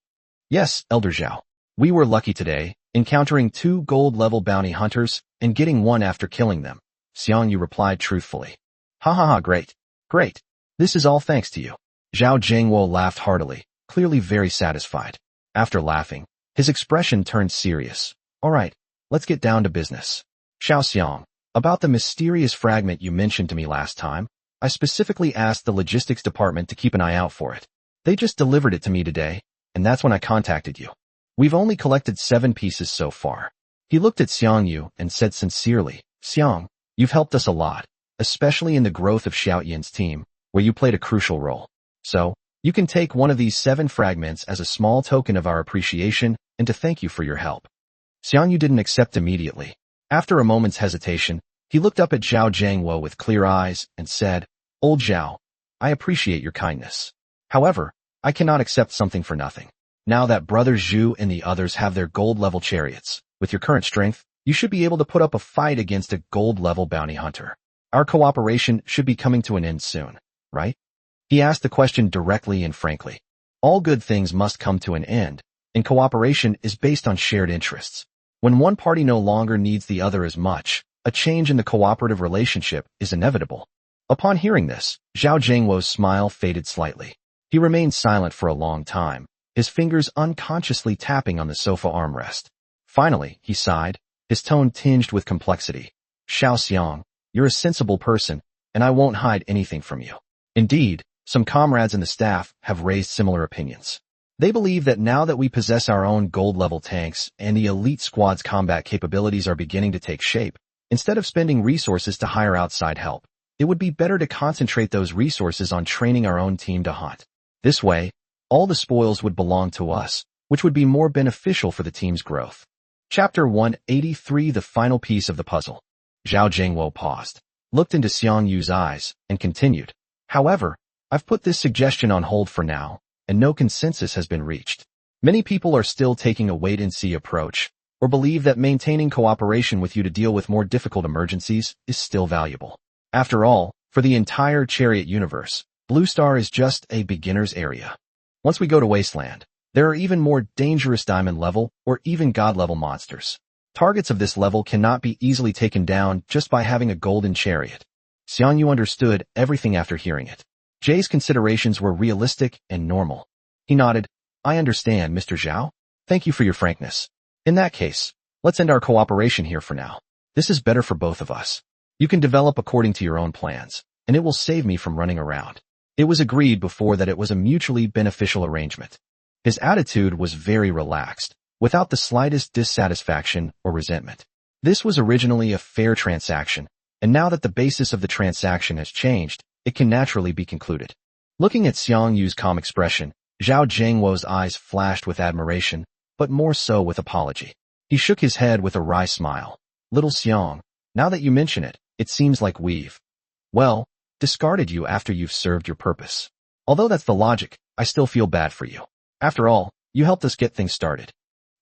Yes, Elder Zhao. We were lucky today, encountering 2 gold-level bounty hunters and getting one after killing them. Xiang Yu replied truthfully. Ha ha ha, great. Great. This is all thanks to you. Zhao Jiangwo laughed heartily, clearly very satisfied. After laughing, his expression turned serious. All right, let's get down to business. Xiao Xiang, about the mysterious fragment you mentioned to me last time, I specifically asked the logistics department to keep an eye out for it. They just delivered it to me today, and that's when I contacted you. We've only collected 7 pieces so far. He looked at Xiang Yu and said sincerely, Xiang, you've helped us a lot, especially in the growth of Xiaoyan's team, where you played a crucial role. So, you can take one of these 7 fragments as a small token of our appreciation and to thank you for your help. Xiang Yu didn't accept immediately. After a moment's hesitation, he looked up at Zhao Jiangwo with clear eyes and said, Old Zhao, I appreciate your kindness. However, I cannot accept something for nothing. Now that Brother Zhu and the others have their gold-level chariots, with your current strength, you should be able to put up a fight against a gold-level bounty hunter. Our cooperation should be coming to an end soon, right? He asked the question directly and frankly. All good things must come to an end, and cooperation is based on shared interests. When one party no longer needs the other as much, a change in the cooperative relationship is inevitable. Upon hearing this, Zhao Jiangwo's smile faded slightly. He remained silent for a long time, his fingers unconsciously tapping on the sofa armrest. Finally, he sighed, his tone tinged with complexity. Xiao Xiang, you're a sensible person, and I won't hide anything from you. Indeed, some comrades in the staff have raised similar opinions. They believe that now that we possess our own gold-level tanks and the elite squad's combat capabilities are beginning to take shape, instead of spending resources to hire outside help, it would be better to concentrate those resources on training our own team to hunt. This way, all the spoils would belong to us, which would be more beneficial for the team's growth. Chapter 183, the final piece of the puzzle. Zhao Jiangwo paused, looked into Xiang Yu's eyes, and continued. However, I've put this suggestion on hold for now, and no consensus has been reached. Many people are still taking a wait-and-see approach, or believe that maintaining cooperation with you to deal with more difficult emergencies is still valuable. After all, for the entire Chariot universe, Blue Star is just a beginner's area. Once we go to Wasteland, there are even more dangerous diamond level or even god level monsters. Targets of this level cannot be easily taken down just by having a golden chariot. Xiang Yu understood everything after hearing it. Jay's considerations were realistic and normal. He nodded. I understand, Mr. Zhao. Thank you for your frankness. In that case, let's end our cooperation here for now. This is better for both of us. You can develop according to your own plans, and it will save me from running around. It was agreed before that it was a mutually beneficial arrangement. His attitude was very relaxed, without the slightest dissatisfaction or resentment. This was originally a fair transaction, and now that the basis of the transaction has changed, it can naturally be concluded. Looking at Xiang Yu's calm expression, Zhao Zhengwo's eyes flashed with admiration, but more so with apology. He shook his head with a wry smile. Little Xiang, now that you mention it, it seems like we've, well, discarded you after you've served your purpose. Although that's the logic, I still feel bad for you. After all, you helped us get things started.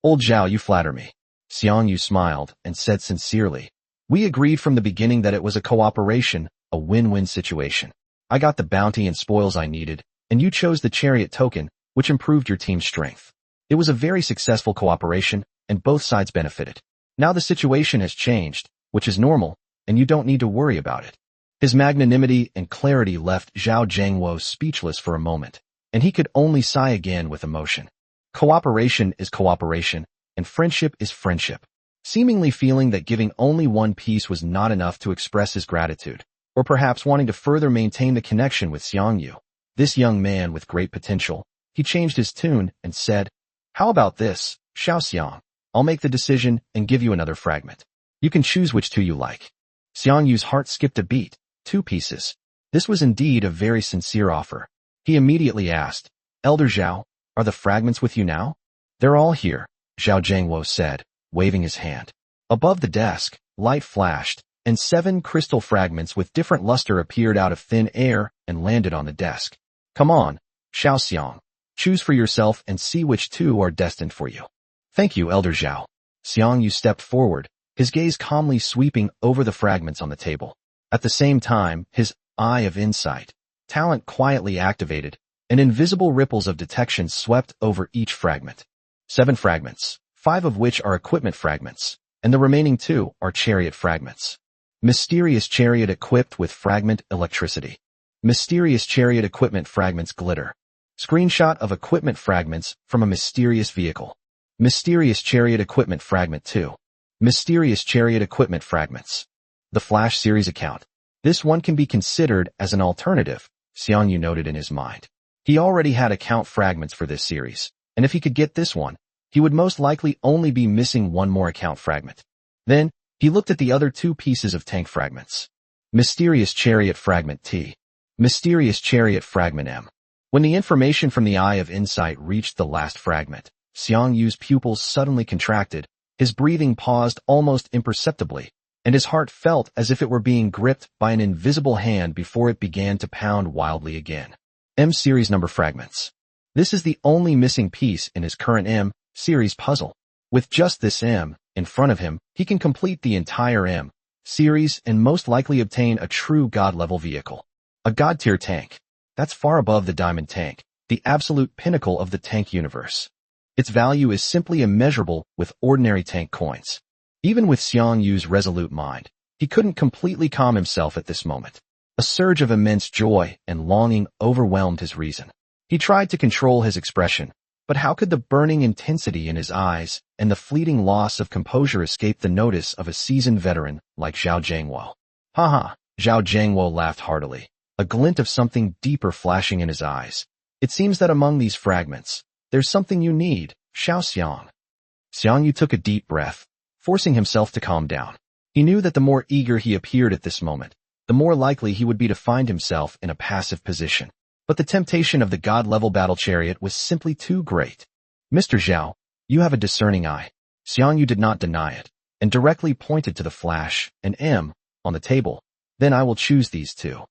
Old Zhao, you flatter me. Xiang Yu smiled and said sincerely. We agreed from the beginning that it was a cooperation, a win-win situation. I got the bounty and spoils I needed, and you chose the chariot token, which improved your team's strength. It was a very successful cooperation, and both sides benefited. Now the situation has changed, which is normal, and you don't need to worry about it. His magnanimity and clarity left Zhao Zhengwo speechless for a moment, and he could only sigh again with emotion. Cooperation is cooperation, and friendship is friendship. Seemingly feeling that giving only one piece was not enough to express his gratitude, or perhaps wanting to further maintain the connection with Xiang Yu, this young man with great potential, he changed his tune and said, How about this, Xiao Xiang? I'll make the decision and give you another fragment. You can choose which two you like. Xiang Yu's heart skipped a beat. 2 pieces. This was indeed a very sincere offer. He immediately asked, Elder Zhao, are the fragments with you now? They're all here, Zhao Zhengwo said, waving his hand. Above the desk, light flashed, and 7 crystal fragments with different luster appeared out of thin air and landed on the desk. Come on, Xiao Xiang. Choose for yourself and see which 2 are destined for you. Thank you, Elder Zhao. Xiang Yu stepped forward, his gaze calmly sweeping over the fragments on the table. At the same time, his eye of insight, talent quietly activated, and invisible ripples of detection swept over each fragment. 7 fragments, 5 of which are equipment fragments, and the remaining 2 are chariot fragments. Mysterious chariot equipped with fragment electricity. Mysterious chariot equipment fragments glitter. Screenshot of equipment fragments from a mysterious vehicle. Mysterious chariot equipment fragment 2. Mysterious chariot equipment fragments. The Flash series account. This one can be considered as an alternative, Xiang Yu noted in his mind. He already had account fragments for this series, and if he could get this one, he would most likely only be missing one more account fragment. Then, he looked at the other 2 pieces of tank fragments. Mysterious chariot fragment T. Mysterious chariot fragment M. When the information from the Eye of Insight reached the last fragment, Xiang Yu's pupils suddenly contracted, his breathing paused almost imperceptibly, and his heart felt as if it were being gripped by an invisible hand before it began to pound wildly again. M-series number fragments. This is the only missing piece in his current M-series puzzle. With just this M in front of him, he can complete the entire M-series and most likely obtain a true god-level vehicle. A god-tier tank. That's far above the diamond tank, the absolute pinnacle of the tank universe. Its value is simply immeasurable with ordinary tank coins. Even with Xiang Yu's resolute mind, he couldn't completely calm himself at this moment. A surge of immense joy and longing overwhelmed his reason. He tried to control his expression, but how could the burning intensity in his eyes and the fleeting loss of composure escape the notice of a seasoned veteran like Zhao Zhengwo? Ha! Zhao Zhengwo laughed heartily, a glint of something deeper flashing in his eyes. It seems that among these fragments, there's something you need, Xiao Xiang. Xiang Yu took a deep breath, forcing himself to calm down. He knew that the more eager he appeared at this moment, the more likely he would be to find himself in a passive position. But the temptation of the god-level battle chariot was simply too great. Mr. Zhao, you have a discerning eye. Xiang Yu did not deny it, and directly pointed to the flash and M on the table. Then I will choose these 2.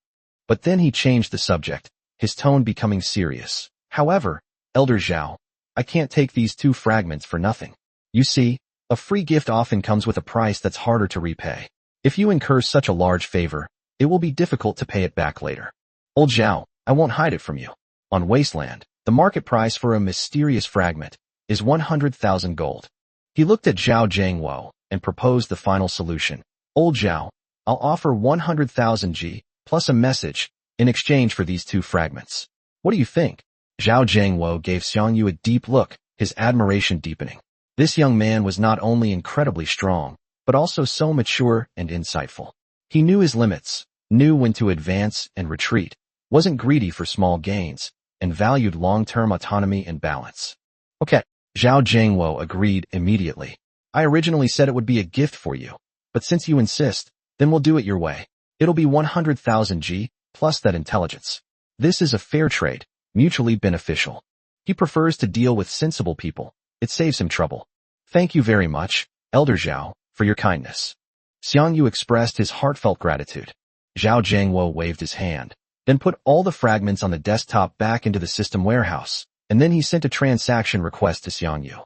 But then he changed the subject, his tone becoming serious. However, Elder Zhao, I can't take these 2 fragments for nothing. You see, A free gift often comes with a price that's harder to repay. If you incur such a large favor, it will be difficult to pay it back later. Old Zhao, I won't hide it from you. On Wasteland, the market price for a mysterious fragment is 100,000 gold. He looked at Zhao Jiangwo and proposed the final solution. Old Zhao, I'll offer 100,000 G plus a message in exchange for these 2 fragments. What do you think? Zhao Jiangwo gave Xiang Yu a deep look, his admiration deepening. This young man was not only incredibly strong, but also so mature and insightful. He knew his limits, knew when to advance and retreat, wasn't greedy for small gains, and valued long-term autonomy and balance. Okay, Zhao Jiangwo agreed immediately. I originally said it would be a gift for you, but since you insist, then we'll do it your way. It'll be 100,000 G plus that intelligence. This is a fair trade, mutually beneficial. He prefers to deal with sensible people. It saves him trouble. Thank you very much, Elder Zhao, for your kindness. Xiang Yu expressed his heartfelt gratitude. Zhao Jiangwo waved his hand, then put all the fragments on the desktop back into the system warehouse, and then he sent a transaction request to Xiang Yu.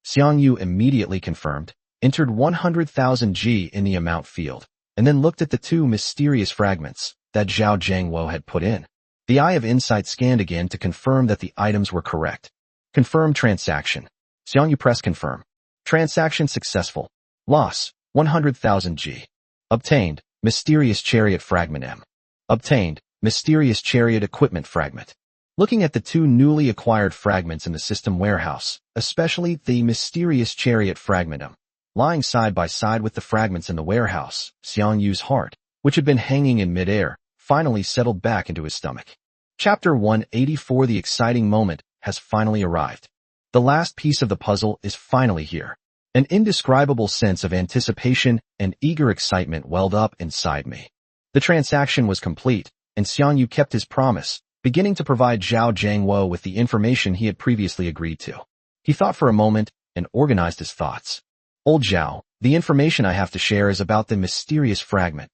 Xiang Yu immediately confirmed, entered 100,000 G in the amount field, and then looked at the 2 mysterious fragments that Zhao Jiangwo had put in. The Eye of Insight scanned again to confirm that the items were correct. Confirm transaction. Xiang Yu pressed confirm. Transaction successful. Loss, 100,000 G. Obtained, mysterious chariot fragment M. Obtained, mysterious chariot equipment fragment. Looking at the 2 newly acquired fragments in the system warehouse, especially the mysterious chariot fragment M, lying side by side with the fragments in the warehouse, Xiang Yu's heart, which had been hanging in midair, finally settled back into his stomach. Chapter 184. The exciting moment has finally arrived. The last piece of the puzzle is finally here. An indescribable sense of anticipation and eager excitement welled up inside me. The transaction was complete, and Xiang Yu kept his promise, beginning to provide Zhao Jiangwo with the information he had previously agreed to. He thought for a moment and organized his thoughts. Old Zhao, the information I have to share is about the mysterious fragment.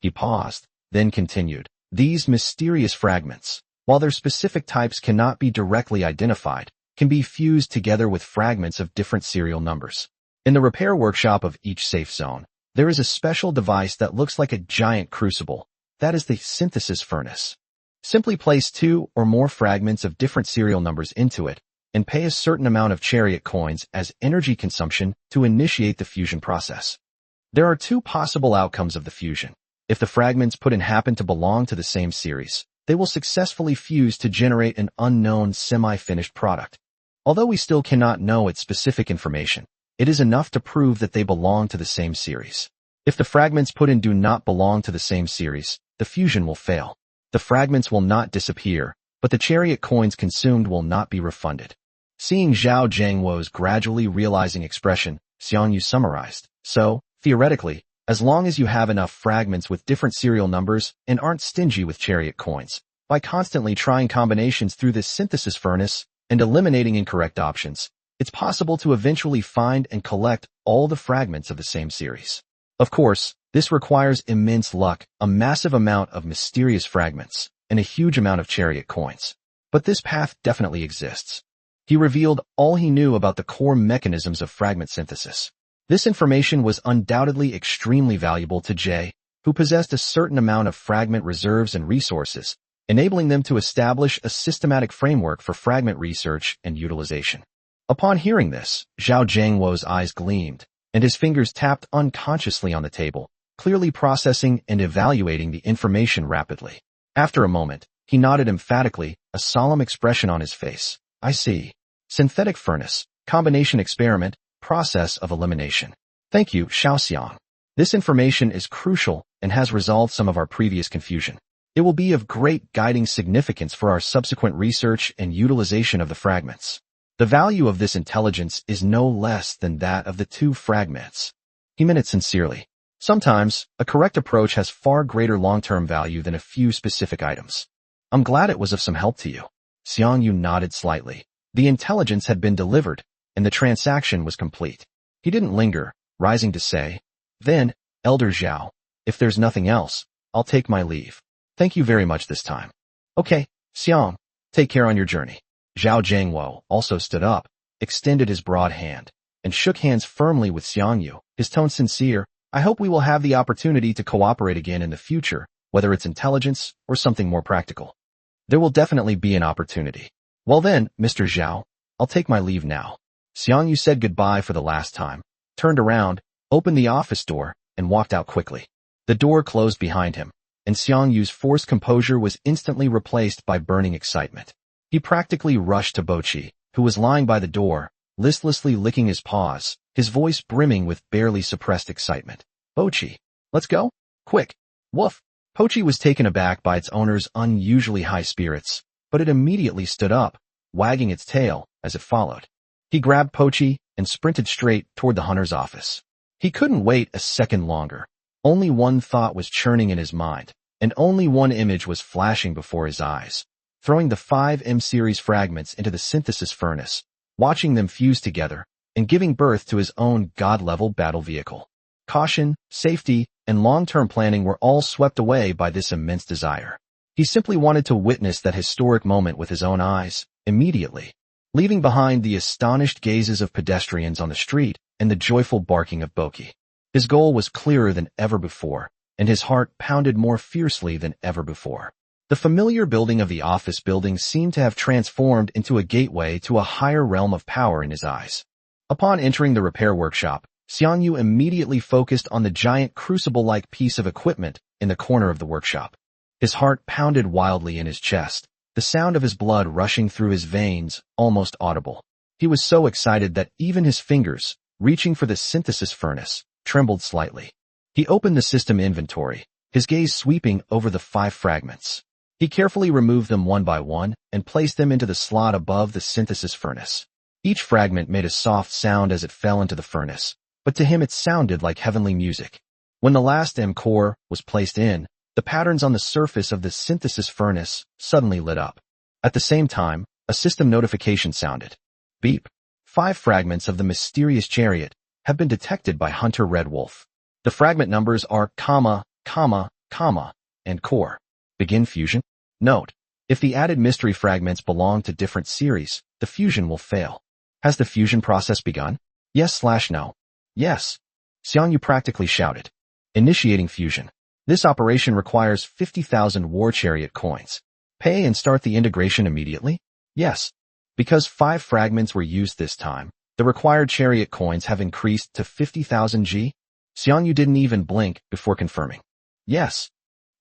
He paused, then continued. These mysterious fragments, while their specific types cannot be directly identified, can be fused together with fragments of different serial numbers. In the repair workshop of each safe zone, there is a special device that looks like a giant crucible. That is the synthesis furnace. Simply place 2 or more fragments of different serial numbers into it, and pay a certain amount of chariot coins as energy consumption to initiate the fusion process. There are 2 possible outcomes of the fusion. If the fragments put in happen to belong to the same series, they will successfully fuse to generate an unknown semi-finished product. Although we still cannot know its specific information, it is enough to prove that they belong to the same series. If the fragments put in do not belong to the same series, the fusion will fail. The fragments will not disappear, but the chariot coins consumed will not be refunded. Seeing Zhao Jiangwo's gradually realizing expression, Xiang Yu summarized. So, theoretically, as long as you have enough fragments with different serial numbers and aren't stingy with chariot coins, by constantly trying combinations through this synthesis furnace and eliminating incorrect options, it's possible to eventually find and collect all the fragments of the same series. Of course, this requires immense luck, a massive amount of mysterious fragments, and a huge amount of chariot coins. But this path definitely exists. He revealed all he knew about the core mechanisms of fragment synthesis. This information was undoubtedly extremely valuable to Jay, who possessed a certain amount of fragment reserves and resources, enabling them to establish a systematic framework for fragment research and utilization. Upon hearing this, Zhao Jiangwo's eyes gleamed, and his fingers tapped unconsciously on the table, clearly processing and evaluating the information rapidly. After a moment, he nodded emphatically, a solemn expression on his face. I see. Synthetic furnace, combination experiment, process of elimination. Thank you, Xiaoxiang. This information is crucial and has resolved some of our previous confusion. It will be of great guiding significance for our subsequent research and utilization of the fragments. The value of this intelligence is no less than that of the 2 fragments. He meant it sincerely. Sometimes, a correct approach has far greater long-term value than a few specific items. I'm glad it was of some help to you. Xiang Yu nodded slightly. The intelligence had been delivered, and the transaction was complete. He didn't linger, rising to say, Then, Elder Zhao, if there's nothing else, I'll take my leave. Thank you very much this time. Okay, Xiang, take care on your journey. Zhao Jiangwo also stood up, extended his broad hand. and shook hands firmly with Xiang Yu, his tone sincere. I hope we will have the opportunity to cooperate again in the future, whether it's intelligence or something more practical. There will definitely be an opportunity. Well then, Mr. Zhao, I'll take my leave now. Xiang Yu said goodbye for the last time, turned around, opened the office door, and walked out quickly. The door closed behind him, and Xiang Yu's forced composure was instantly replaced by burning excitement. He practically rushed to Boqi, who was lying by the door, listlessly licking his paws, his voice brimming with barely suppressed excitement. Boqi, let's go? Quick. Woof. Pochi was taken aback by its owner's unusually high spirits, but it immediately stood up, wagging its tail as it followed. He grabbed Pochi and sprinted straight toward the hunter's office. He couldn't wait a second longer. Only one thought was churning in his mind, and only one image was flashing before his eyes. Throwing the 5M series fragments into the synthesis furnace, watching them fuse together, and giving birth to his own god-level battle vehicle. Caution, safety, and long-term planning were all swept away by this immense desire. He simply wanted to witness that historic moment with his own eyes, immediately, leaving behind the astonished gazes of pedestrians on the street and the joyful barking of Boqi. His goal was clearer than ever before, and his heart pounded more fiercely than ever before. The familiar building of the office building seemed to have transformed into a gateway to a higher realm of power in his eyes. Upon entering the repair workshop, Xiang Yu immediately focused on the giant crucible-like piece of equipment in the corner of the workshop. His heart pounded wildly in his chest, the sound of his blood rushing through his veins almost audible. He was so excited that even his fingers, reaching for the synthesis furnace, trembled slightly. He opened the system inventory, his gaze sweeping over the 5 fragments. He carefully removed them one by one and placed them into the slot above the synthesis furnace. Each fragment made a soft sound as it fell into the furnace, but to him it sounded like heavenly music. When the last M core was placed in, the patterns on the surface of the synthesis furnace suddenly lit up. At the same time, a system notification sounded. Beep. 5 fragments of the mysterious chariot have been detected by Hunter Red Wolf. The fragment numbers are comma, comma, comma, and core. Begin fusion? Note: if the added mystery fragments belong to different series, the fusion will fail. Has the fusion process begun? Yes/no. Yes. Xiang Yu practically shouted. Initiating fusion. This operation requires 50,000 war chariot coins. Pay and start the integration immediately? Yes. Because 5 fragments were used this time, the required chariot coins have increased to 50,000 G. Xiang Yu didn't even blink before confirming. Yes.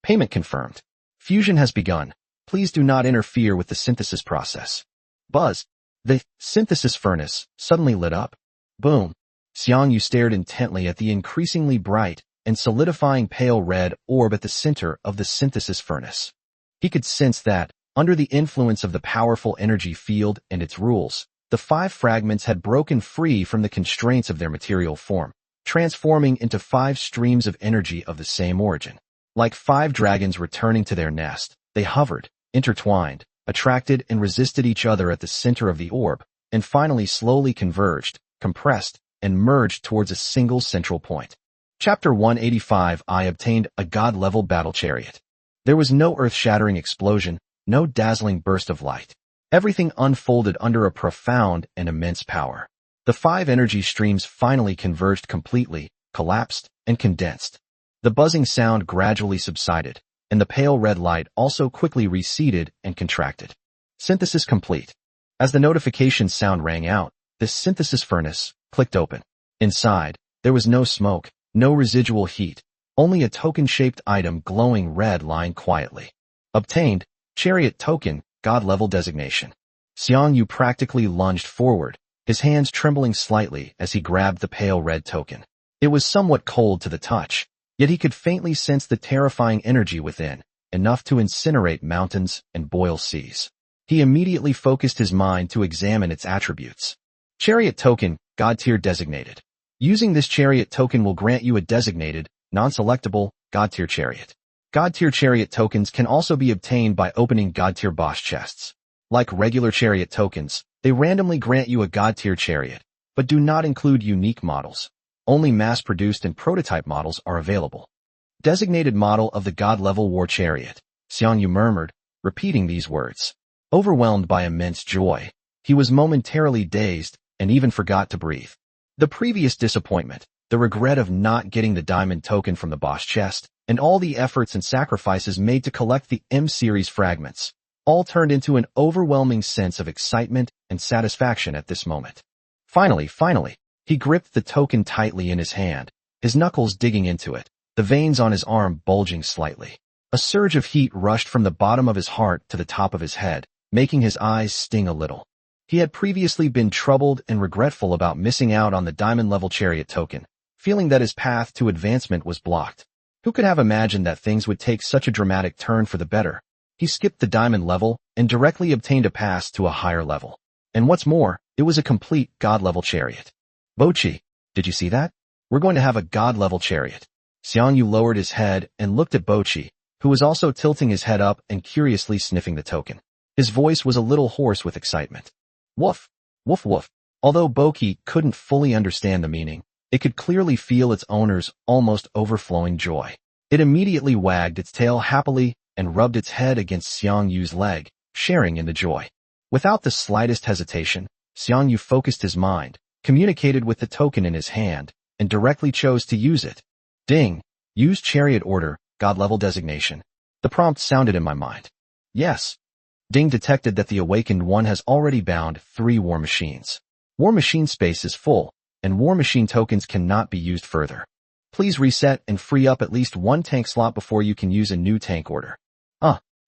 Payment confirmed. Fusion has begun. Please do not interfere with the synthesis process. Buzz. The synthesis furnace suddenly lit up. Boom. Xiang Yu stared intently at the increasingly bright and solidifying pale red orb at the center of the synthesis furnace. He could sense that, under the influence of the powerful energy field and its rules, the 5 fragments had broken free from the constraints of their material form, transforming into 5 streams of energy of the same origin. Like 5 dragons returning to their nest, they hovered, intertwined, attracted and resisted each other at the center of the orb, and finally slowly converged, compressed, and merged towards a single central point. Chapter 185. I obtained a god-level battle chariot. There was no earth-shattering explosion, no dazzling burst of light. Everything unfolded under a profound and immense power. The 5 energy streams finally converged completely, collapsed, and condensed. The buzzing sound gradually subsided, and the pale red light also quickly receded and contracted. Synthesis complete. As the notification sound rang out, the synthesis furnace clicked open. Inside, there was no smoke, no residual heat, only a token-shaped item glowing red lying quietly. Obtained, Chariot token, God-level designation. Xiang Yu practically lunged forward, his hands trembling slightly as he grabbed the pale red token. It was somewhat cold to the touch, yet he could faintly sense the terrifying energy within, enough to incinerate mountains and boil seas. He immediately focused his mind to examine its attributes. Chariot token, God-tier designated. Using this chariot token will grant you a designated, non-selectable, God-tier chariot. God-tier chariot tokens can also be obtained by opening God-tier boss chests. Like regular chariot tokens, they randomly grant you a God-tier chariot, but do not include unique models. Only mass-produced and prototype models are available. Designated model of the God-level war chariot, Xiang Yu murmured, repeating these words. Overwhelmed by immense joy, he was momentarily dazed and even forgot to breathe. The previous disappointment, the regret of not getting the diamond token from the boss chest, and all the efforts and sacrifices made to collect the M-series fragments, all turned into an overwhelming sense of excitement and satisfaction at this moment. Finally, he gripped the token tightly in his hand, his knuckles digging into it, the veins on his arm bulging slightly. A surge of heat rushed from the bottom of his heart to the top of his head, making his eyes sting a little. He had previously been troubled and regretful about missing out on the diamond-level chariot token, feeling that his path to advancement was blocked. Who could have imagined that things would take such a dramatic turn for the better? He skipped the diamond level and directly obtained a pass to a higher level. And what's more, it was a complete god-level chariot. Bochi, did you see that? We're going to have a god-level chariot. Xiang Yu lowered his head and looked at Bochi, who was also tilting his head up and curiously sniffing the token. His voice was a little hoarse with excitement. Woof, woof woof. Although Bochi couldn't fully understand the meaning, it could clearly feel its owner's almost overflowing joy. It immediately wagged its tail happily and rubbed its head against Xiang Yu's leg, sharing in the joy. Without the slightest hesitation, Xiang Yu focused his mind, communicated with the token in his hand, and directly chose to use it. Ding! Use chariot order, god-level designation. The prompt sounded in my mind. Yes. Ding detected that the awakened one has already bound 3 war machines. War machine space is full, and war machine tokens cannot be used further. Please reset and free up at least 1 tank slot before you can use a new tank order.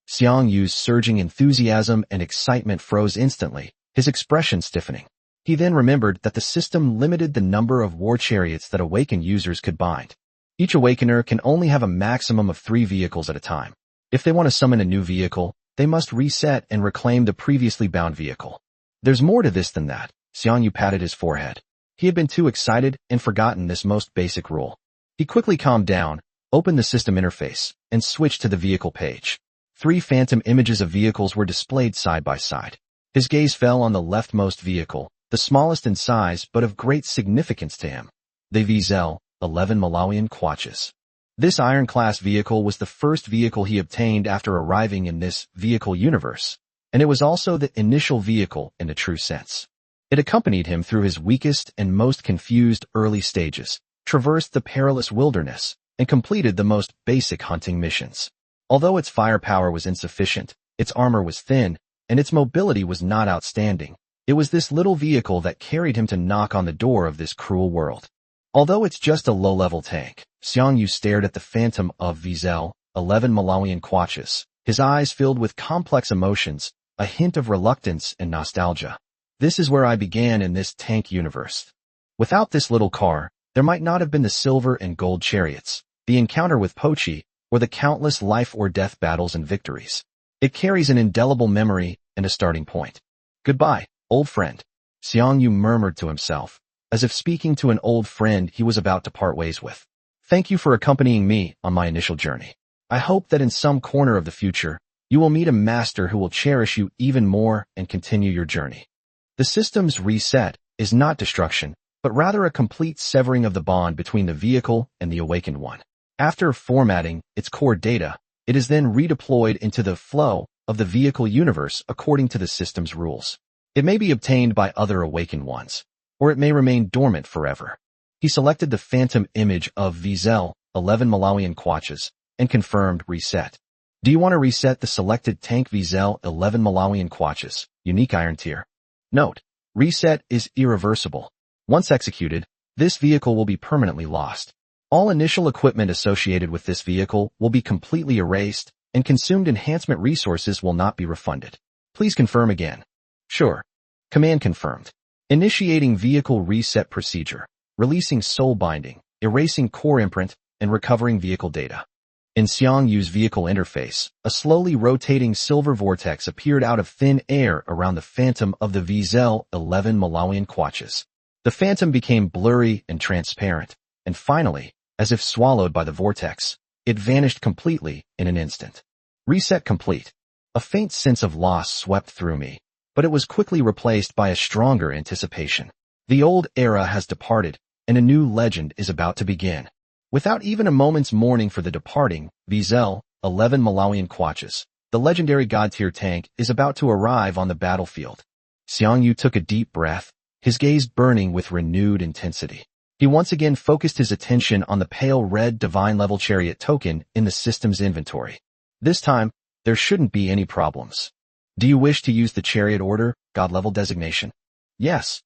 Xiang Yu's surging enthusiasm and excitement froze instantly, his expression stiffening. He then remembered that the system limited the number of war chariots that awakened users could bind. Each awakener can only have a maximum of 3 vehicles at a time. If they want to summon a new vehicle, they must reset and reclaim the previously bound vehicle. There's more to this than that. Xiang Yu patted his forehead. He had been too excited and forgotten this most basic rule. He quickly calmed down, opened the system interface, and switched to the vehicle page. 3 phantom images of vehicles were displayed side by side. His gaze fell on the leftmost vehicle, the smallest in size but of great significance to him. The VZL 11 Malawian kwaches. This iron-class vehicle was the first vehicle he obtained after arriving in this vehicle universe, and it was also the initial vehicle in a true sense. It accompanied him through his weakest and most confused early stages, traversed the perilous wilderness, and completed the most basic hunting missions. Although its firepower was insufficient, its armor was thin, and its mobility was not outstanding, it was this little vehicle that carried him to knock on the door of this cruel world. Although it's just a low-level tank, Xiang Yu stared at the phantom of VZL 11 Malawian kwaches, his eyes filled with complex emotions, a hint of reluctance and nostalgia. This is where I began in this tank universe. Without this little car, there might not have been the silver and gold chariots, the encounter with Pochi, or the countless life-or-death battles and victories. It carries an indelible memory and a starting point. Goodbye, old friend. Xiang Yu murmured to himself, as if speaking to an old friend he was about to part ways with. Thank you for accompanying me on my initial journey. I hope that in some corner of the future, you will meet a master who will cherish you even more and continue your journey. The system's reset is not destruction, but rather a complete severing of the bond between the vehicle and the awakened one. After formatting its core data, it is then redeployed into the flow of the vehicle universe according to the system's rules. It may be obtained by other awakened ones, or it may remain dormant forever. He selected the phantom image of VZL 11 Malawian kwaches and confirmed reset. Do you want to reset the selected tank VZL 11 Malawian kwaches, unique iron tier? Note: reset is irreversible. Once executed, this vehicle will be permanently lost. All initial equipment associated with this vehicle will be completely erased, and consumed enhancement resources will not be refunded. Please confirm again. Sure. Command confirmed. Initiating vehicle reset procedure, releasing soul binding, erasing core imprint, and recovering vehicle data. In Xiang Yu's vehicle interface, a slowly rotating silver vortex appeared out of thin air around the phantom of the VZL 11 Malawian kwaches. The phantom became blurry and transparent, and finally, as if swallowed by the vortex, it vanished completely in an instant. Reset complete. A faint sense of loss swept through me, but it was quickly replaced by a stronger anticipation. The old era has departed, and a new legend is about to begin. Without even a moment's mourning for the departing, VZL 11 Malawian kwaches, the legendary god-tier tank is about to arrive on the battlefield. Xiang Yu took a deep breath, his gaze burning with renewed intensity. He once again focused his attention on the pale red divine-level chariot token in the system's inventory. This time, there shouldn't be any problems. Do you wish to use the chariot order, god-level designation? Yes.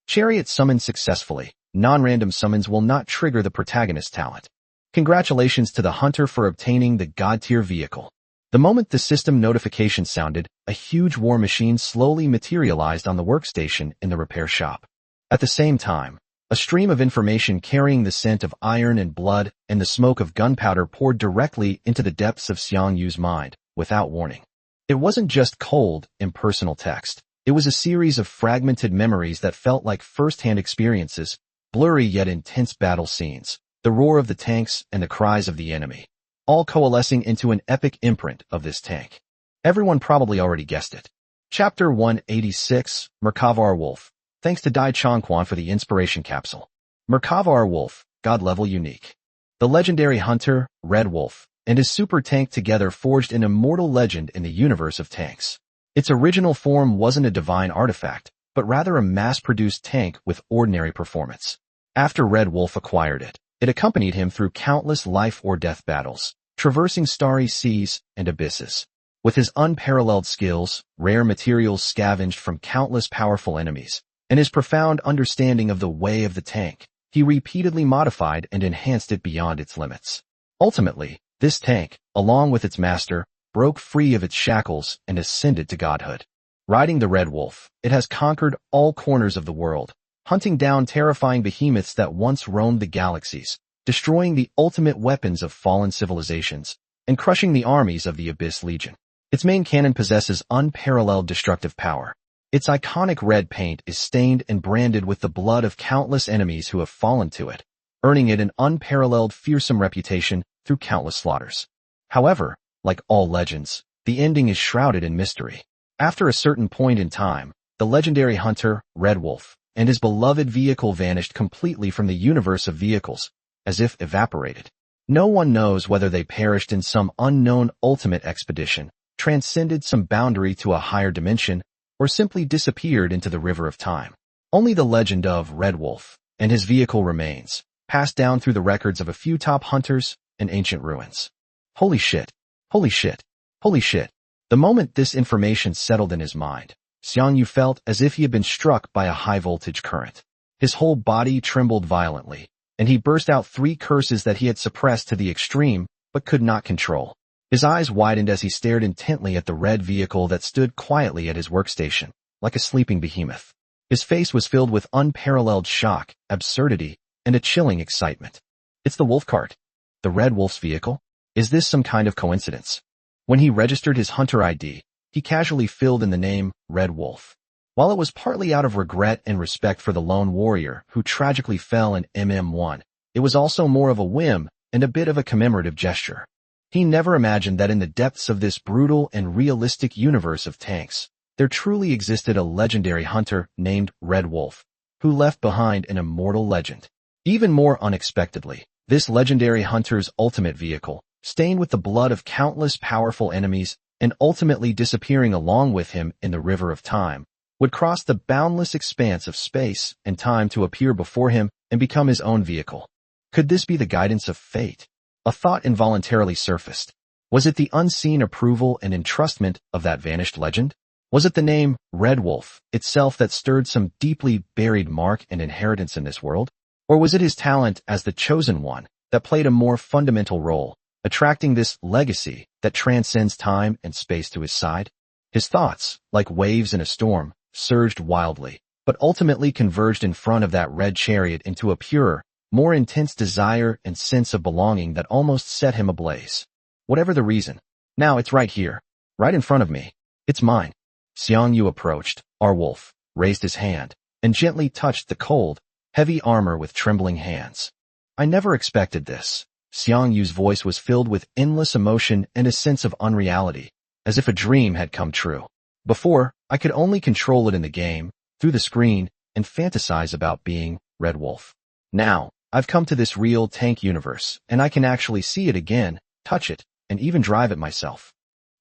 Chariot summoned successfully. Non-random summons will not trigger the protagonist talent. Congratulations to the hunter for obtaining the god-tier vehicle. The moment the system notification sounded, a huge war machine slowly materialized on the workstation in the repair shop. At the same time, a stream of information carrying the scent of iron and blood and the smoke of gunpowder poured directly into the depths of Xiang Yu's mind, without warning. It wasn't just cold, impersonal text. It was a series of fragmented memories that felt like first-hand experiences, blurry yet intense battle scenes, the roar of the tanks and the cries of the enemy, all coalescing into an epic imprint of this tank. Everyone probably already guessed it. Chapter 186, Merkava Wolf. Thanks to Dai Chongquan for the inspiration capsule. Merkava Wolf, God-level unique. The legendary hunter, Red Wolf, and his super tank together forged an immortal legend in the universe of tanks. Its original form wasn't a divine artifact, but rather a mass-produced tank with ordinary performance. After Red Wolf acquired it, it accompanied him through countless life-or-death battles, traversing starry seas and abysses. With his unparalleled skills, rare materials scavenged from countless powerful enemies, and his profound understanding of the way of the tank, he repeatedly modified and enhanced it beyond its limits. Ultimately, this tank, along with its master, broke free of its shackles and ascended to godhood. Riding the Red Wolf, it has conquered all corners of the world, hunting down terrifying behemoths that once roamed the galaxies, destroying the ultimate weapons of fallen civilizations, and crushing the armies of the Abyss Legion. Its main cannon possesses unparalleled destructive power. Its iconic red paint is stained and branded with the blood of countless enemies who have fallen to it, earning it an unparalleled fearsome reputation through countless slaughters. However, like all legends, the ending is shrouded in mystery. After a certain point in time, the legendary hunter, Red Wolf, and his beloved vehicle vanished completely from the universe of vehicles, as if evaporated. No one knows whether they perished in some unknown ultimate expedition, transcended some boundary to a higher dimension, or simply disappeared into the river of time. Only the legend of Red Wolf and his vehicle remains, passed down through the records of a few top hunters and ancient ruins. Holy shit. Holy shit. Holy shit. The moment this information settled in his mind, Xiang Yu felt as if he had been struck by a high-voltage current. His whole body trembled violently, and he burst out 3 curses that he had suppressed to the extreme but could not control. His eyes widened as he stared intently at the red vehicle that stood quietly at his workstation, like a sleeping behemoth. His face was filled with unparalleled shock, absurdity, and a chilling excitement. It's the wolf cart. The Red Wolf's vehicle? Is this some kind of coincidence? When he registered his hunter ID, he casually filled in the name Red Wolf. While it was partly out of regret and respect for the lone warrior who tragically fell in MM1, it was also more of a whim and a bit of a commemorative gesture. He never imagined that in the depths of this brutal and realistic universe of tanks, there truly existed a legendary hunter named Red Wolf, who left behind an immortal legend. Even more unexpectedly, this legendary hunter's ultimate vehicle, stained with the blood of countless powerful enemies and ultimately disappearing along with him in the river of time, would cross the boundless expanse of space and time to appear before him and become his own vehicle. Could this be the guidance of fate? A thought involuntarily surfaced. Was it the unseen approval and entrustment of that vanished legend? Was it the name Red Wolf itself that stirred some deeply buried mark and inheritance in this world? Or was it his talent as the chosen one that played a more fundamental role, attracting this legacy that transcends time and space to his side? His thoughts, like waves in a storm, surged wildly, but ultimately converged in front of that red chariot into a purer, more intense desire and sense of belonging that almost set him ablaze. Whatever the reason, now it's right here, right in front of me. It's mine. Xiang Yu approached, our wolf, raised his hand, and gently touched the cold, heavy armor with trembling hands. I never expected this. Xiang Yu's voice was filled with endless emotion and a sense of unreality, as if a dream had come true. Before, I could only control it in the game, through the screen, and fantasize about being Red Wolf. Now, I've come to this real tank universe, and I can actually see it again, touch it, and even drive it myself.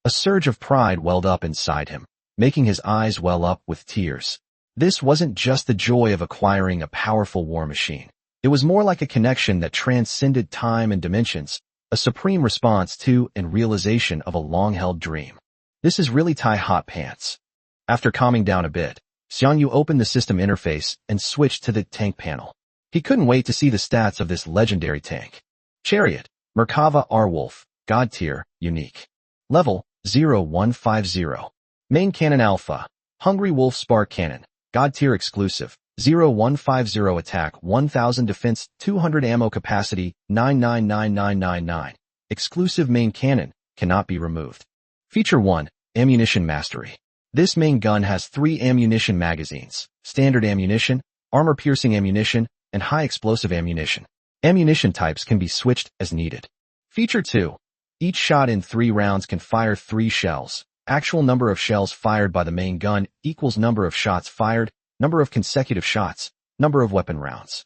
A surge of pride welled up inside him, making his eyes well up with tears. This wasn't just the joy of acquiring a powerful war machine. It was more like a connection that transcended time and dimensions, a supreme response to and realization of a long-held dream. This is really tie hot pants. After calming down a bit, Xiang Yu opened the system interface and switched to the tank panel. He couldn't wait to see the stats of this legendary tank. Chariot, Merkava R-Wolf, God tier, unique. Level, 0150. Main cannon alpha, Hungry Wolf Spark Cannon, God tier exclusive, 0150 attack 1000 defense 200 ammo capacity 999999. Exclusive main cannon, cannot be removed. Feature 1, Ammunition Mastery. This main gun has 3 ammunition magazines, standard ammunition, armor-piercing ammunition, and high-explosive ammunition. Ammunition types can be switched as needed. Feature 2. Each shot in 3 rounds can fire 3 shells. Actual number of shells fired by the main gun equals number of shots fired, number of consecutive shots, number of weapon rounds.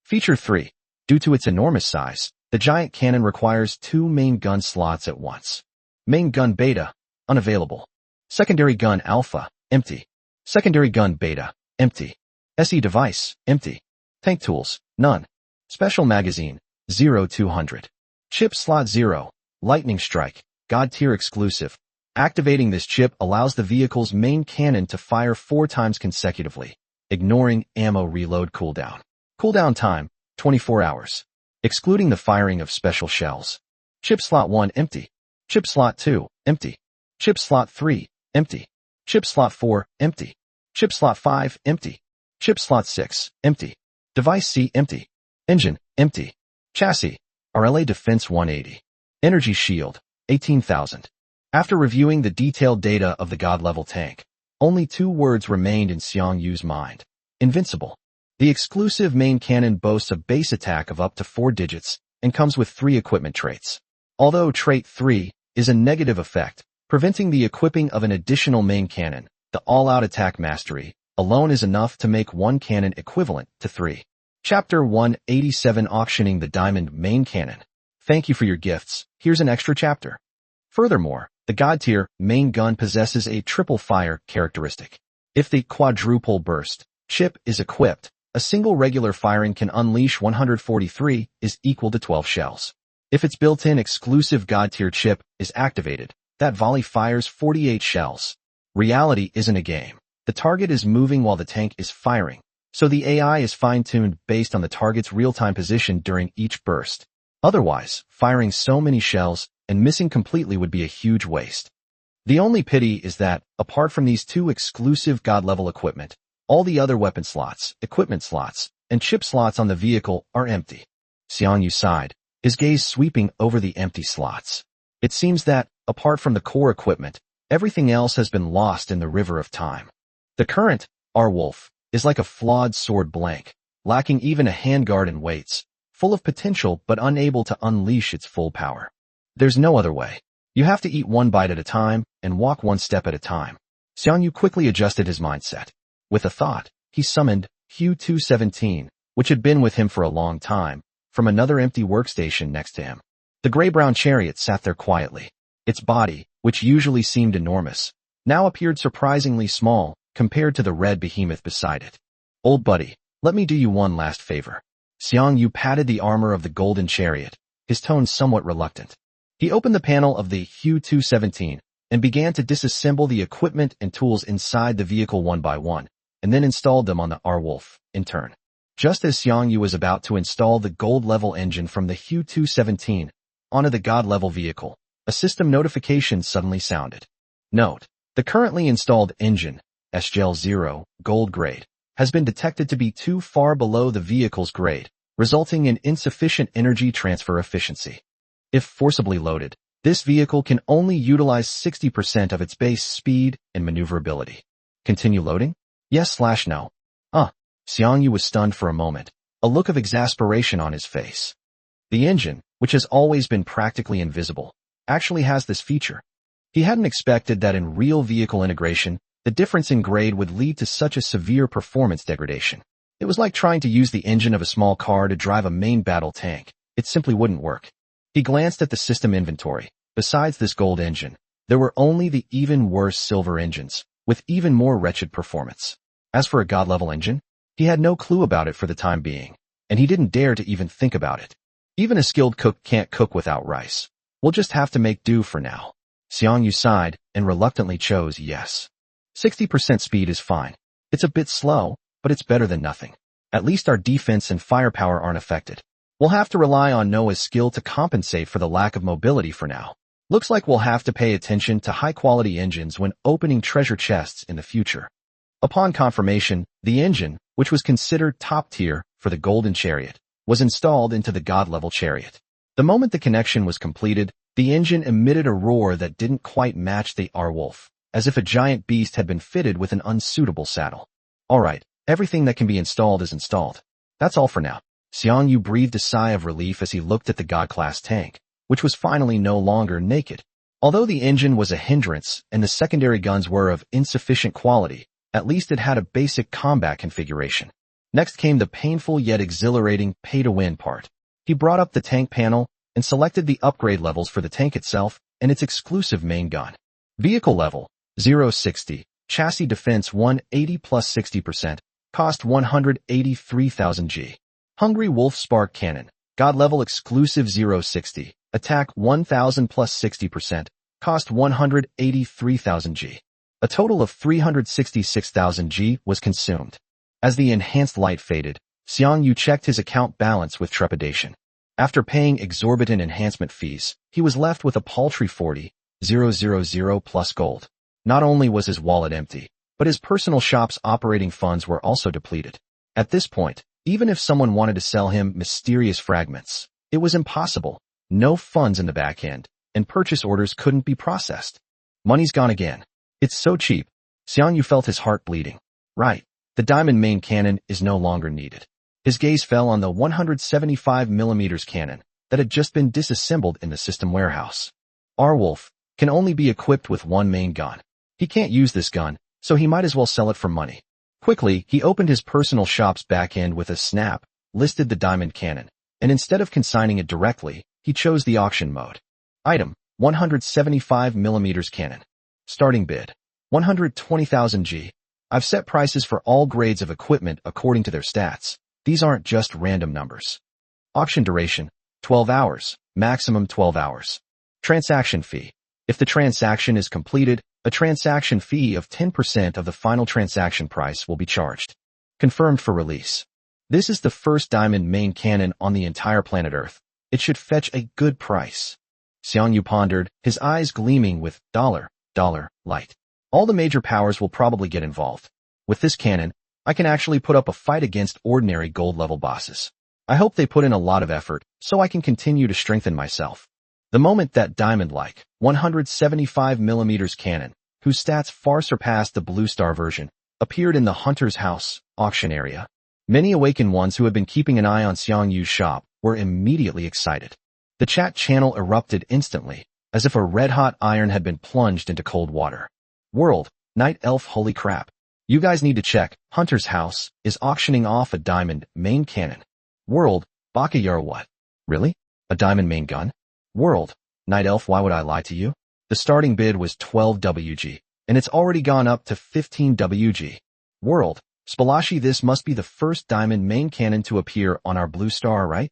Feature 3. Due to its enormous size, the giant cannon requires 2 main gun slots at once. Main gun beta, unavailable. Secondary gun alpha, empty. Secondary gun beta, empty. SE device, empty. Tank tools, none. Special magazine, 0200. Chip slot 0, lightning strike, God tier exclusive. Activating this chip allows the vehicle's main cannon to fire 4 times consecutively, ignoring ammo reload cooldown. Cooldown time, 24 hours. Excluding the firing of special shells. Chip slot 1 empty. Chip slot 2, empty. Chip slot 3, empty. Chip slot 4, empty. Chip slot 5, empty. Chip slot 6, empty. Device C, empty. Engine, empty. Chassis, RLA Defense 180. Energy Shield, 18,000. After reviewing the detailed data of the God-level tank, only 2 words remained in Xiang Yu's mind. Invincible. The exclusive main cannon boasts a base attack of up to 4 digits and comes with 3 equipment traits. Although trait 3 is a negative effect, preventing the equipping of an additional main cannon, the all-out attack mastery alone is enough to make 1 cannon equivalent to 3. Chapter 187 Auctioning the Diamond Main Cannon. Thank you for your gifts. Here's an extra chapter. Furthermore, the God tier main gun possesses a triple fire characteristic. If the quadruple burst chip is equipped, a single regular firing can unleash 143 is equal to 12 shells. If its built-in exclusive God tier chip is activated, that volley fires 48 shells. Reality isn't a game. The target is moving while the tank is firing, so the AI is fine-tuned based on the target's real-time position during each burst. Otherwise, firing so many shells and missing completely would be a huge waste. The only pity is that, apart from these 2 exclusive God-level equipment, all the other weapon slots, equipment slots, and chip slots on the vehicle are empty. Xiang Yu sighed, his gaze sweeping over the empty slots. It seems that, apart from the core equipment, everything else has been lost in the river of time. The current R-Wolf is like a flawed sword blank, lacking even a handguard and weights, full of potential but unable to unleash its full power. There's no other way. You have to eat 1 bite at a time and walk 1 step at a time. Xiang Yu quickly adjusted his mindset. With a thought, he summoned Xiang 217, which had been with him for a long time, from another empty workstation next to him. The gray-brown chariot sat there quietly. Its body, which usually seemed enormous, now appeared surprisingly small compared to the red behemoth beside it. Old buddy, let me do you one last favor. Xiang Yu patted the armor of the golden chariot, his tone somewhat reluctant. He opened the panel of the Xiang 217 and began to disassemble the equipment and tools inside the vehicle one by one, and then installed them on the R-Wolf, in turn. Just as Xiang Yu was about to install the gold-level engine from the Xiang 217 onto the God-level vehicle, a system notification suddenly sounded. Note: the currently installed engine, SGL 0, gold grade, has been detected to be too far below the vehicle's grade, resulting in insufficient energy transfer efficiency. If forcibly loaded, this vehicle can only utilize 60% of its base speed and maneuverability. Continue loading? Yes/no. Xiang Yu was stunned for a moment, a look of exasperation on his face. The engine, which has always been practically invisible, actually has this feature. He hadn't expected that in real vehicle integration, the difference in grade would lead to such a severe performance degradation. It was like trying to use the engine of a small car to drive a main battle tank. It simply wouldn't work. He glanced at the system inventory. Besides this gold engine, there were only the even worse silver engines, with even more wretched performance. As for a god-level engine, he had no clue about it for the time being, and he didn't dare to even think about it. Even a skilled cook can't cook without rice. We'll just have to make do for now. Xiang Yu sighed and reluctantly chose yes. 60% speed is fine. It's a bit slow, but it's better than nothing. At least our defense and firepower aren't affected. We'll have to rely on Noah's skill to compensate for the lack of mobility for now. Looks like we'll have to pay attention to high-quality engines when opening treasure chests in the future. Upon confirmation, the engine, which was considered top-tier for the Golden Chariot, was installed into the God-level Chariot. The moment the connection was completed, the engine emitted a roar that didn't quite match the R-Wolf, as if a giant beast had been fitted with an unsuitable saddle. Alright, everything that can be installed is installed. That's all for now. Xiang Yu breathed a sigh of relief as he looked at the God-class tank, which was finally no longer naked. Although the engine was a hindrance and the secondary guns were of insufficient quality, at least it had a basic combat configuration. Next came the painful yet exhilarating pay-to-win part. He brought up the tank panel and selected the upgrade levels for the tank itself and its exclusive main gun. Vehicle level, 060, chassis defense 180 plus 60%, cost 183,000 G. Hungry Wolf Spark Cannon, God level exclusive 060, attack 1000 plus 60%, cost 183,000 G. A total of 366,000 G was consumed. As the enhanced light faded, Xiang Yu checked his account balance with trepidation. After paying exorbitant enhancement fees, he was left with a paltry 40,000 plus gold. Not only was his wallet empty, but his personal shop's operating funds were also depleted. At this point, even if someone wanted to sell him mysterious fragments, it was impossible. No funds in the back end, and purchase orders couldn't be processed. Money's gone again. It's so cheap. Xiang Yu felt his heart bleeding. Right. The diamond main cannon is no longer needed. His gaze fell on the 175mm cannon that had just been disassembled in the system warehouse. R-Wolf can only be equipped with one main gun. He can't use this gun, so he might as well sell it for money. Quickly, he opened his personal shop's back end with a snap, listed the diamond cannon, and instead of consigning it directly, he chose the auction mode. Item, 175mm cannon. Starting bid, 120,000 G. I've set prices for all grades of equipment according to their stats. These aren't just random numbers. Auction duration, 12 hours, maximum 12 hours. Transaction fee. If the transaction is completed, a transaction fee of 10% of the final transaction price will be charged. Confirmed for release. This is the first diamond main cannon on the entire planet Earth. It should fetch a good price. Xiang Yu pondered, his eyes gleaming with dollar light. All the major powers will probably get involved. With this cannon, I can actually put up a fight against ordinary gold-level bosses. I hope they put in a lot of effort, so I can continue to strengthen myself. The moment that diamond-like, 175mm cannon, whose stats far surpassed the Blue Star version, appeared in the Hunter's House auction area, many awakened ones who had been keeping an eye on Xiang Yu's shop were immediately excited. The chat channel erupted instantly, as if a red-hot iron had been plunged into cold water. World, Night Elf, holy crap. You guys need to check, Hunter's House is auctioning off a diamond main cannon. World, Bakayar, what? Really? A diamond main gun? World, Night Elf, why would I lie to you? The starting bid was 12 WG, and it's already gone up to 15 WG. World, Spalashi, this must be the first diamond main cannon to appear on our Blue Star, right?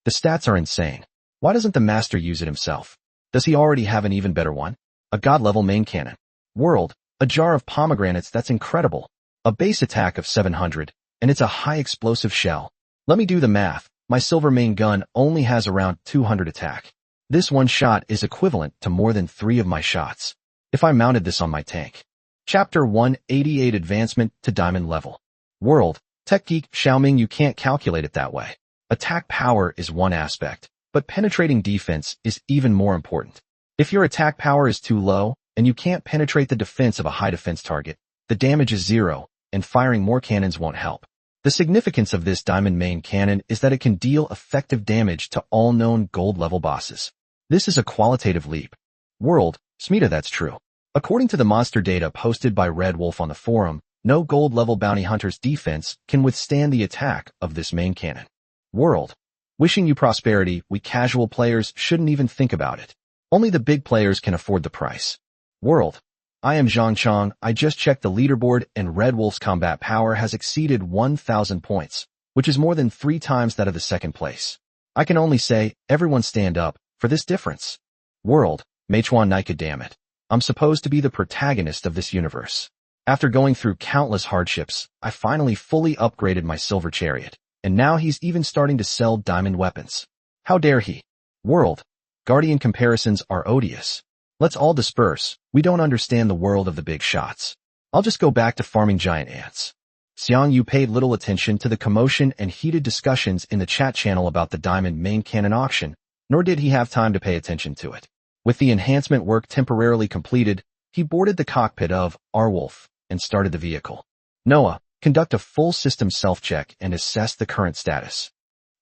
The stats are insane. Why doesn't the master use it himself? Does he already have an even better one? A god-level main cannon. World, a jar of pomegranates, that's incredible. A base attack of 700, and it's a high explosive shell. Let me do the math. My silver main gun only has around 200 attack. This one shot is equivalent to more than 3 of my shots. If I mounted this on my tank. Chapter 188, Advancement to Diamond Level. World, Tech Geek, Xiaoming, you can't calculate it that way. Attack power is one aspect, but penetrating defense is even more important. If your attack power is too low, and you can't penetrate the defense of a high defense target, the damage is 0, and firing more cannons won't help. The significance of this diamond main cannon is that it can deal effective damage to all known gold-level bosses. This is a qualitative leap. World, Smita, that's true. According to the monster data posted by Red Wolf on the forum, no gold-level bounty hunter's defense can withstand the attack of this main cannon. World, wishing you prosperity, we casual players shouldn't even think about it. Only the big players can afford the price. World, I am Zhang Chang. I just checked the leaderboard and Red Wolf's combat power has exceeded 1,000 points, which is more than 3 times that of the second place. I can only say, everyone stand up for this difference. World, Meichuan Nika, damn it. I'm supposed to be the protagonist of this universe. After going through countless hardships, I finally fully upgraded my silver chariot, and now he's even starting to sell diamond weapons. How dare he? World, Guardian comparisons are odious. Let's all disperse. We don't understand the world of the big shots. I'll just go back to farming giant ants. Xiang Yu paid little attention to the commotion and heated discussions in the chat channel about the diamond main cannon auction, nor did he have time to pay attention to it. With the enhancement work temporarily completed, he boarded the cockpit of our Wolf and started the vehicle. Noah, conduct a full system self-check and assess the current status.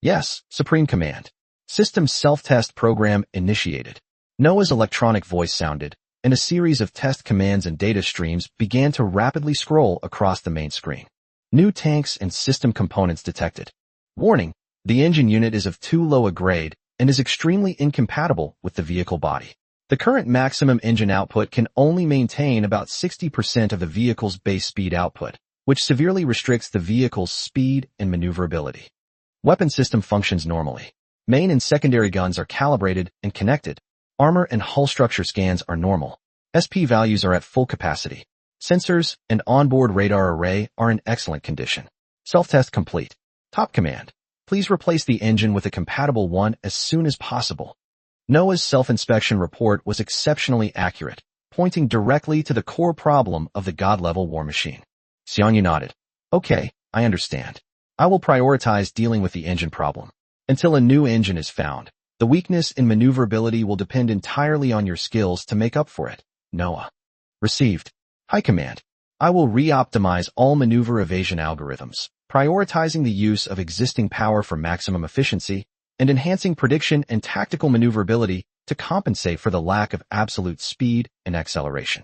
Yes, Supreme Command. System self-test program initiated. Noah's electronic voice sounded, and a series of test commands and data streams began to rapidly scroll across the main screen. New tanks and system components detected. Warning, the engine unit is of too low a grade and is extremely incompatible with the vehicle body. The current maximum engine output can only maintain about 60% of the vehicle's base speed output, which severely restricts the vehicle's speed and maneuverability. Weapon system functions normally. Main and secondary guns are calibrated and connected. Armor and hull structure scans are normal. SP values are at full capacity. Sensors and onboard radar array are in excellent condition. Self-test complete. Top Command, please replace the engine with a compatible one as soon as possible. Noah's self-inspection report was exceptionally accurate, pointing directly to the core problem of the God-level war machine. Xiang Yu nodded. Okay, I understand. I will prioritize dealing with the engine problem. Until a new engine is found, the weakness in maneuverability will depend entirely on your skills to make up for it. Noah. Received. High Command. I will re-optimize all maneuver evasion algorithms, prioritizing the use of existing power for maximum efficiency and enhancing prediction and tactical maneuverability to compensate for the lack of absolute speed and acceleration.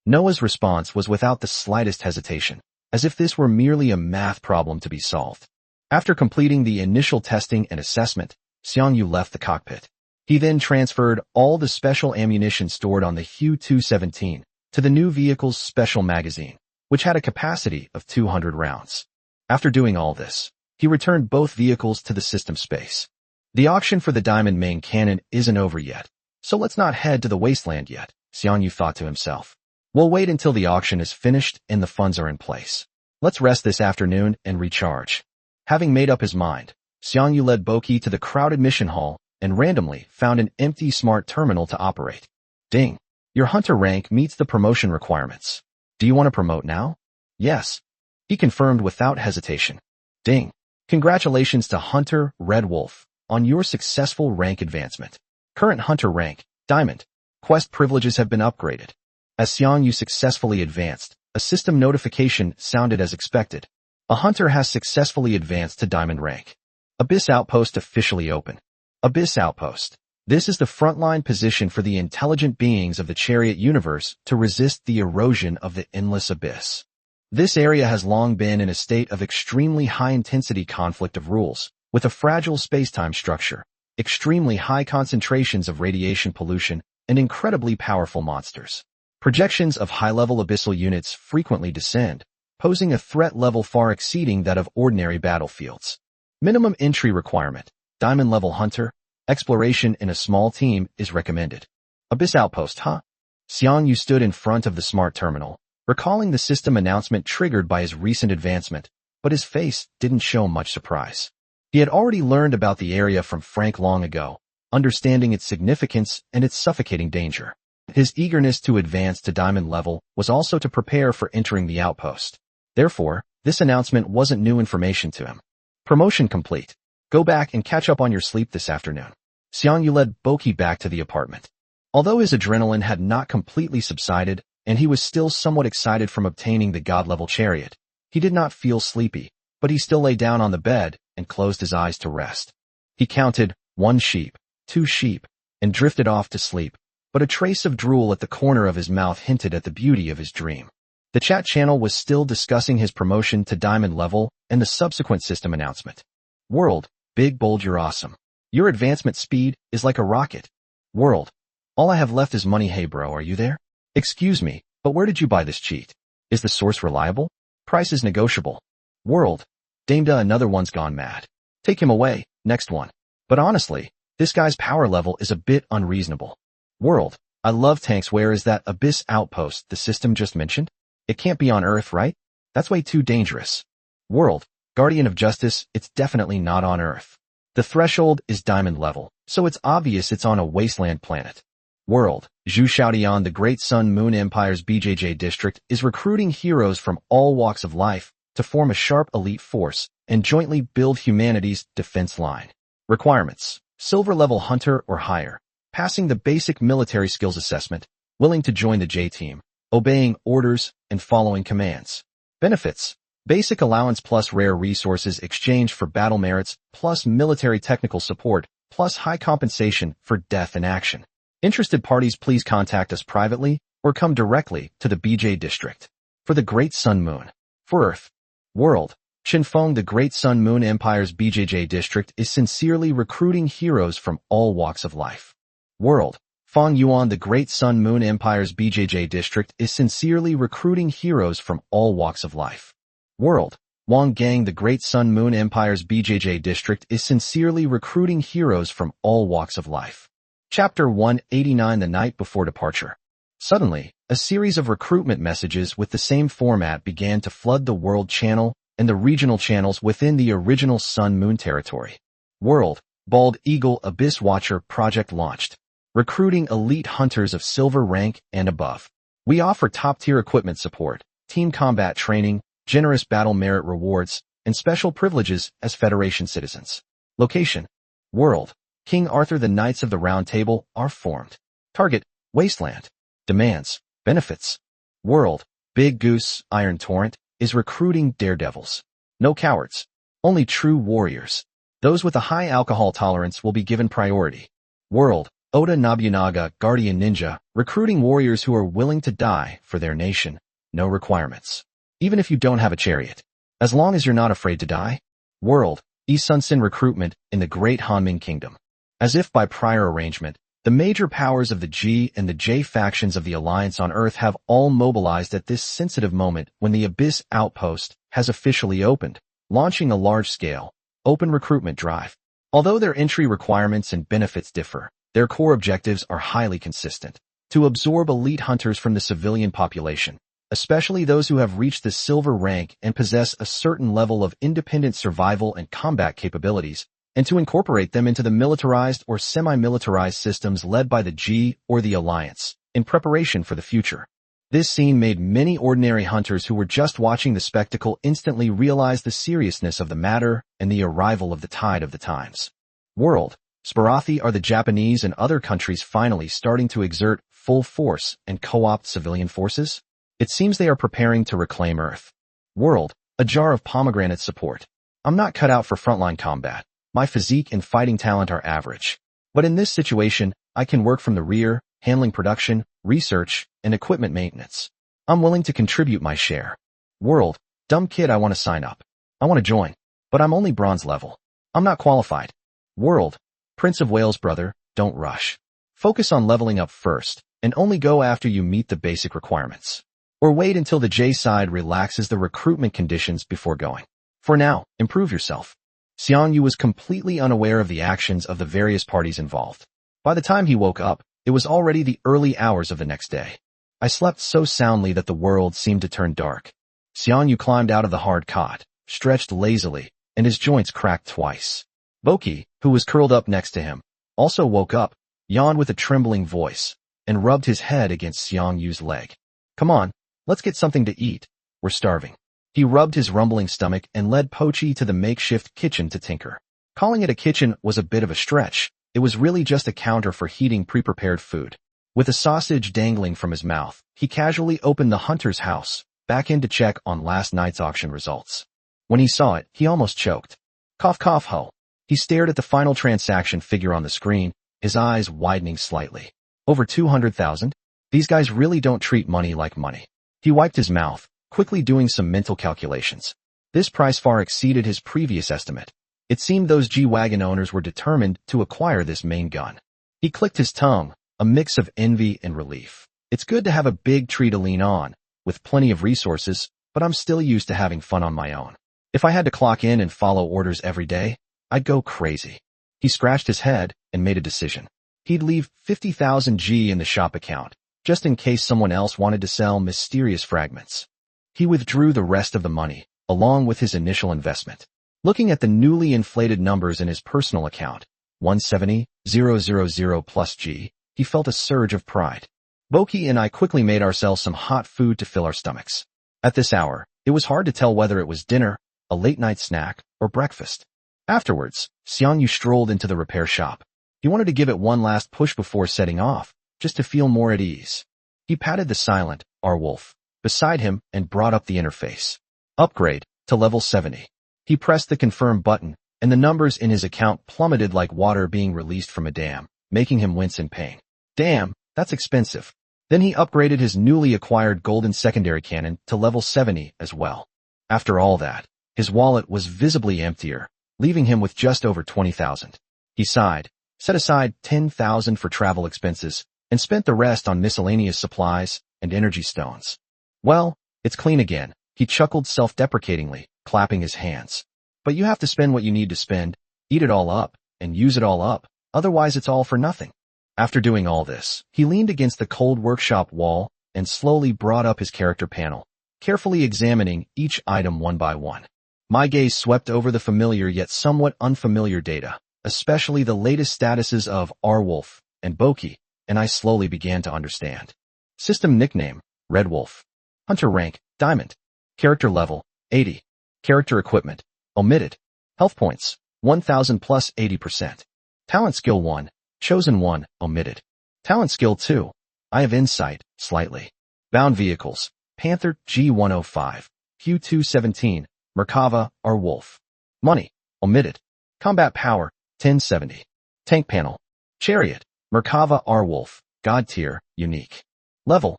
Noah's response was without the slightest hesitation, as if this were merely a math problem to be solved. After completing the initial testing and assessment, Xiang Yu left the cockpit. He then transferred all the special ammunition stored on the Hu 217 to the new vehicle's special magazine, which had a capacity of 200 rounds. After doing all this, he returned both vehicles to the system space. The auction for the diamond main cannon isn't over yet, so let's not head to the wasteland yet, Xiang Yu thought to himself. We'll wait until the auction is finished and the funds are in place. Let's rest this afternoon and recharge. Having made up his mind, Xiang Yu led Boki to the crowded mission hall and randomly found an empty smart terminal to operate. Ding. Your hunter rank meets the promotion requirements. Do you want to promote now? Yes. He confirmed without hesitation. Ding. Congratulations to Hunter Red Wolf on your successful rank advancement. Current hunter rank, Diamond. Quest privileges have been upgraded. As Xiang Yu successfully advanced, a system notification sounded as expected. A hunter has successfully advanced to Diamond rank. Abyss Outpost officially open. Abyss Outpost. This is the frontline position for the intelligent beings of the Chariot universe to resist the erosion of the endless abyss. This area has long been in a state of extremely high-intensity conflict of rules, with a fragile space-time structure, extremely high concentrations of radiation pollution, and incredibly powerful monsters. Projections of high-level abyssal units frequently descend, posing a threat level far exceeding that of ordinary battlefields. Minimum entry requirement, Diamond level hunter, exploration in a small team is recommended. Abyss Outpost, huh? Xiang Yu stood in front of the smart terminal, recalling the system announcement triggered by his recent advancement, but his face didn't show much surprise. He had already learned about the area from Frank long ago, understanding its significance and its suffocating danger. His eagerness to advance to Diamond level was also to prepare for entering the outpost. Therefore, this announcement wasn't new information to him. Promotion complete. Go back and catch up on your sleep this afternoon. Xiang Yu led Boki back to the apartment. Although his adrenaline had not completely subsided, and he was still somewhat excited from obtaining the God-level chariot, he did not feel sleepy, but he still lay down on the bed and closed his eyes to rest. He counted 1 sheep, 2 sheep, and drifted off to sleep, but a trace of drool at the corner of his mouth hinted at the beauty of his dream. The chat channel was still discussing his promotion to Diamond level and the subsequent system announcement. World, Big Bold, you're awesome. Your advancement speed is like a rocket. World, all I have left is money. Hey bro, are you there? Excuse me, But where did you buy this cheat? Is the source reliable? Price is negotiable. World. Dameda, another one's gone mad. Take him away, next one. But honestly, this guy's power level is a bit unreasonable. World. I love tanks. Where is that Abyss outpost the system just mentioned? It can't be on Earth, right? That's way too dangerous. World. Guardian of Justice, it's definitely not on Earth. The threshold is diamond level, so it's obvious it's on a wasteland planet. World. Zhu Xiaodian, the Great Sun Moon Empire's BJJ district, is recruiting heroes from all walks of life to form a sharp elite force and jointly build humanity's defense line. Requirements. Silver level hunter or higher. Passing the basic military skills assessment, willing to join the J team, obeying orders, and following commands. Benefits. Basic allowance plus rare resources exchanged for battle merits plus military technical support plus high compensation for death in action. Interested parties, please contact us privately or come directly to the BJ district. For the Great Sun Moon. For Earth. World. Qinfeng, the Great Sun Moon Empire's BJJ district, is sincerely recruiting heroes from all walks of life. World. Feng Yuan, the Great Sun Moon Empire's BJJ district, is sincerely recruiting heroes from all walks of life. World. Wang Gang, the Great Sun Moon Empire's BJJ district, is sincerely recruiting heroes from all walks of life. Chapter 189. The night before departure. Suddenly, a series of recruitment messages with the same format began to flood the World Channel and the regional channels within the original Sun Moon territory. World. Bald Eagle Abyss Watcher project launched. Recruiting elite hunters of silver rank and above. We offer top-tier equipment support, team combat training, generous battle merit rewards, and special privileges as Federation citizens. Location. World. King Arthur. The Knights of the Round Table are formed. Target. Wasteland. Demands. Benefits. World. Big Goose, Iron Torrent, is recruiting daredevils. No cowards. Only true warriors. Those with a high alcohol tolerance will be given priority. World. Oda Nobunaga, Guardian Ninja, recruiting warriors who are willing to die for their nation. No requirements. Even if you don't have a chariot. As long as you're not afraid to die. World. Yi Sun-sin recruitment in the Great Hanming Kingdom. As if by prior arrangement, the major powers of the G and the J factions of the Alliance on Earth have all mobilized at this sensitive moment when the Abyss outpost has officially opened, launching a large-scale, open recruitment drive. Although their entry requirements and benefits differ, their core objectives are highly consistent. To absorb elite hunters from the civilian population, especially those who have reached the silver rank and possess a certain level of independent survival and combat capabilities, and to incorporate them into the militarized or semi-militarized systems led by the G or the Alliance, in preparation for the future. This scene made many ordinary hunters who were just watching the spectacle instantly realize the seriousness of the matter and the arrival of the tide of the times. World. Sparathi, are the Japanese and other countries finally starting to exert full force and co-opt civilian forces? It seems they are preparing to reclaim Earth. World. A jar of pomegranate support. I'm not cut out for frontline combat. My physique and fighting talent are average. But in this situation, I can work from the rear, handling production, research, and equipment maintenance. I'm willing to contribute my share. World. Dumb kid, I want to sign up. I want to join. But I'm only bronze level. I'm not qualified. World. Prince of Wales brother, don't rush. Focus on leveling up first, and only go after you meet the basic requirements. Or wait until the J side relaxes the recruitment conditions before going. For now, improve yourself. Xiang Yu was completely unaware of the actions of the various parties involved. By the time he woke up, it was already the early hours of the next day. I slept so soundly that the world seemed to turn dark. Xiang Yu climbed out of the hard cot, stretched lazily, and his joints cracked twice. Boki, who was curled up next to him, also woke up, yawned with a trembling voice, and rubbed his head against Xiang Yu's leg. Come on, let's get something to eat. We're starving. He rubbed his rumbling stomach and led Pochi to the makeshift kitchen to tinker. Calling it a kitchen was a bit of a stretch. It was really just a counter for heating pre-prepared food. With a sausage dangling from his mouth, he casually opened the hunter's house, back in to check on last night's auction results. When he saw it, he almost choked. Cough cough ho. He stared at the final transaction figure on the screen, his eyes widening slightly. Over 200,000? These guys really don't treat money like money. He wiped his mouth, quickly doing some mental calculations. This price far exceeded his previous estimate. It seemed those G-Wagon owners were determined to acquire this main gun. He clicked his tongue, a mix of envy and relief. It's good to have a big tree to lean on, with plenty of resources, but I'm still used to having fun on my own. If I had to clock in and follow orders every day, I'd go crazy. He scratched his head and made a decision. He'd leave 50,000 G in the shop account, just in case someone else wanted to sell mysterious fragments. He withdrew the rest of the money, along with his initial investment. Looking at the newly inflated numbers in his personal account, 170,000 plus G, he felt a surge of pride. Boki and I quickly made ourselves some hot food to fill our stomachs. At this hour, it was hard to tell whether it was dinner, a late-night snack, or breakfast. Afterwards, Xiang Yu strolled into the repair shop. He wanted to give it one last push before setting off, just to feel more at ease. He patted the silent wolf beside him and brought up the interface. Upgrade to level 70. He pressed the confirm button, and the numbers in his account plummeted like water being released from a dam, making him wince in pain. Damn, that's expensive. Then he upgraded his newly acquired golden secondary cannon to level 70 as well. After all that, his wallet was visibly emptier, leaving him with just over 20,000. He sighed, set aside 10,000 for travel expenses, and spent the rest on miscellaneous supplies and energy stones. Well, it's clean again, he chuckled self-deprecatingly, clapping his hands. But you have to spend what you need to spend, eat it all up, and use it all up, otherwise it's all for nothing. After doing all this, he leaned against the cold workshop wall and slowly brought up his character panel, carefully examining each item one by one. My gaze swept over the familiar yet somewhat unfamiliar data, especially the latest statuses of Wolf and Boki, and I slowly began to understand. System nickname, Red Wolf. Hunter rank, Diamond. Character level, 80. Character equipment, omitted. Health points, 1,000 plus 80%. Talent skill 1, chosen 1, omitted. Talent skill 2, I have insight, slightly. Bound vehicles, Panther G105, Q217, Merkava Wolf. Money, omitted. Combat power, 1070. Tank panel, Chariot, Merkava Wolf, God tier, unique. Level,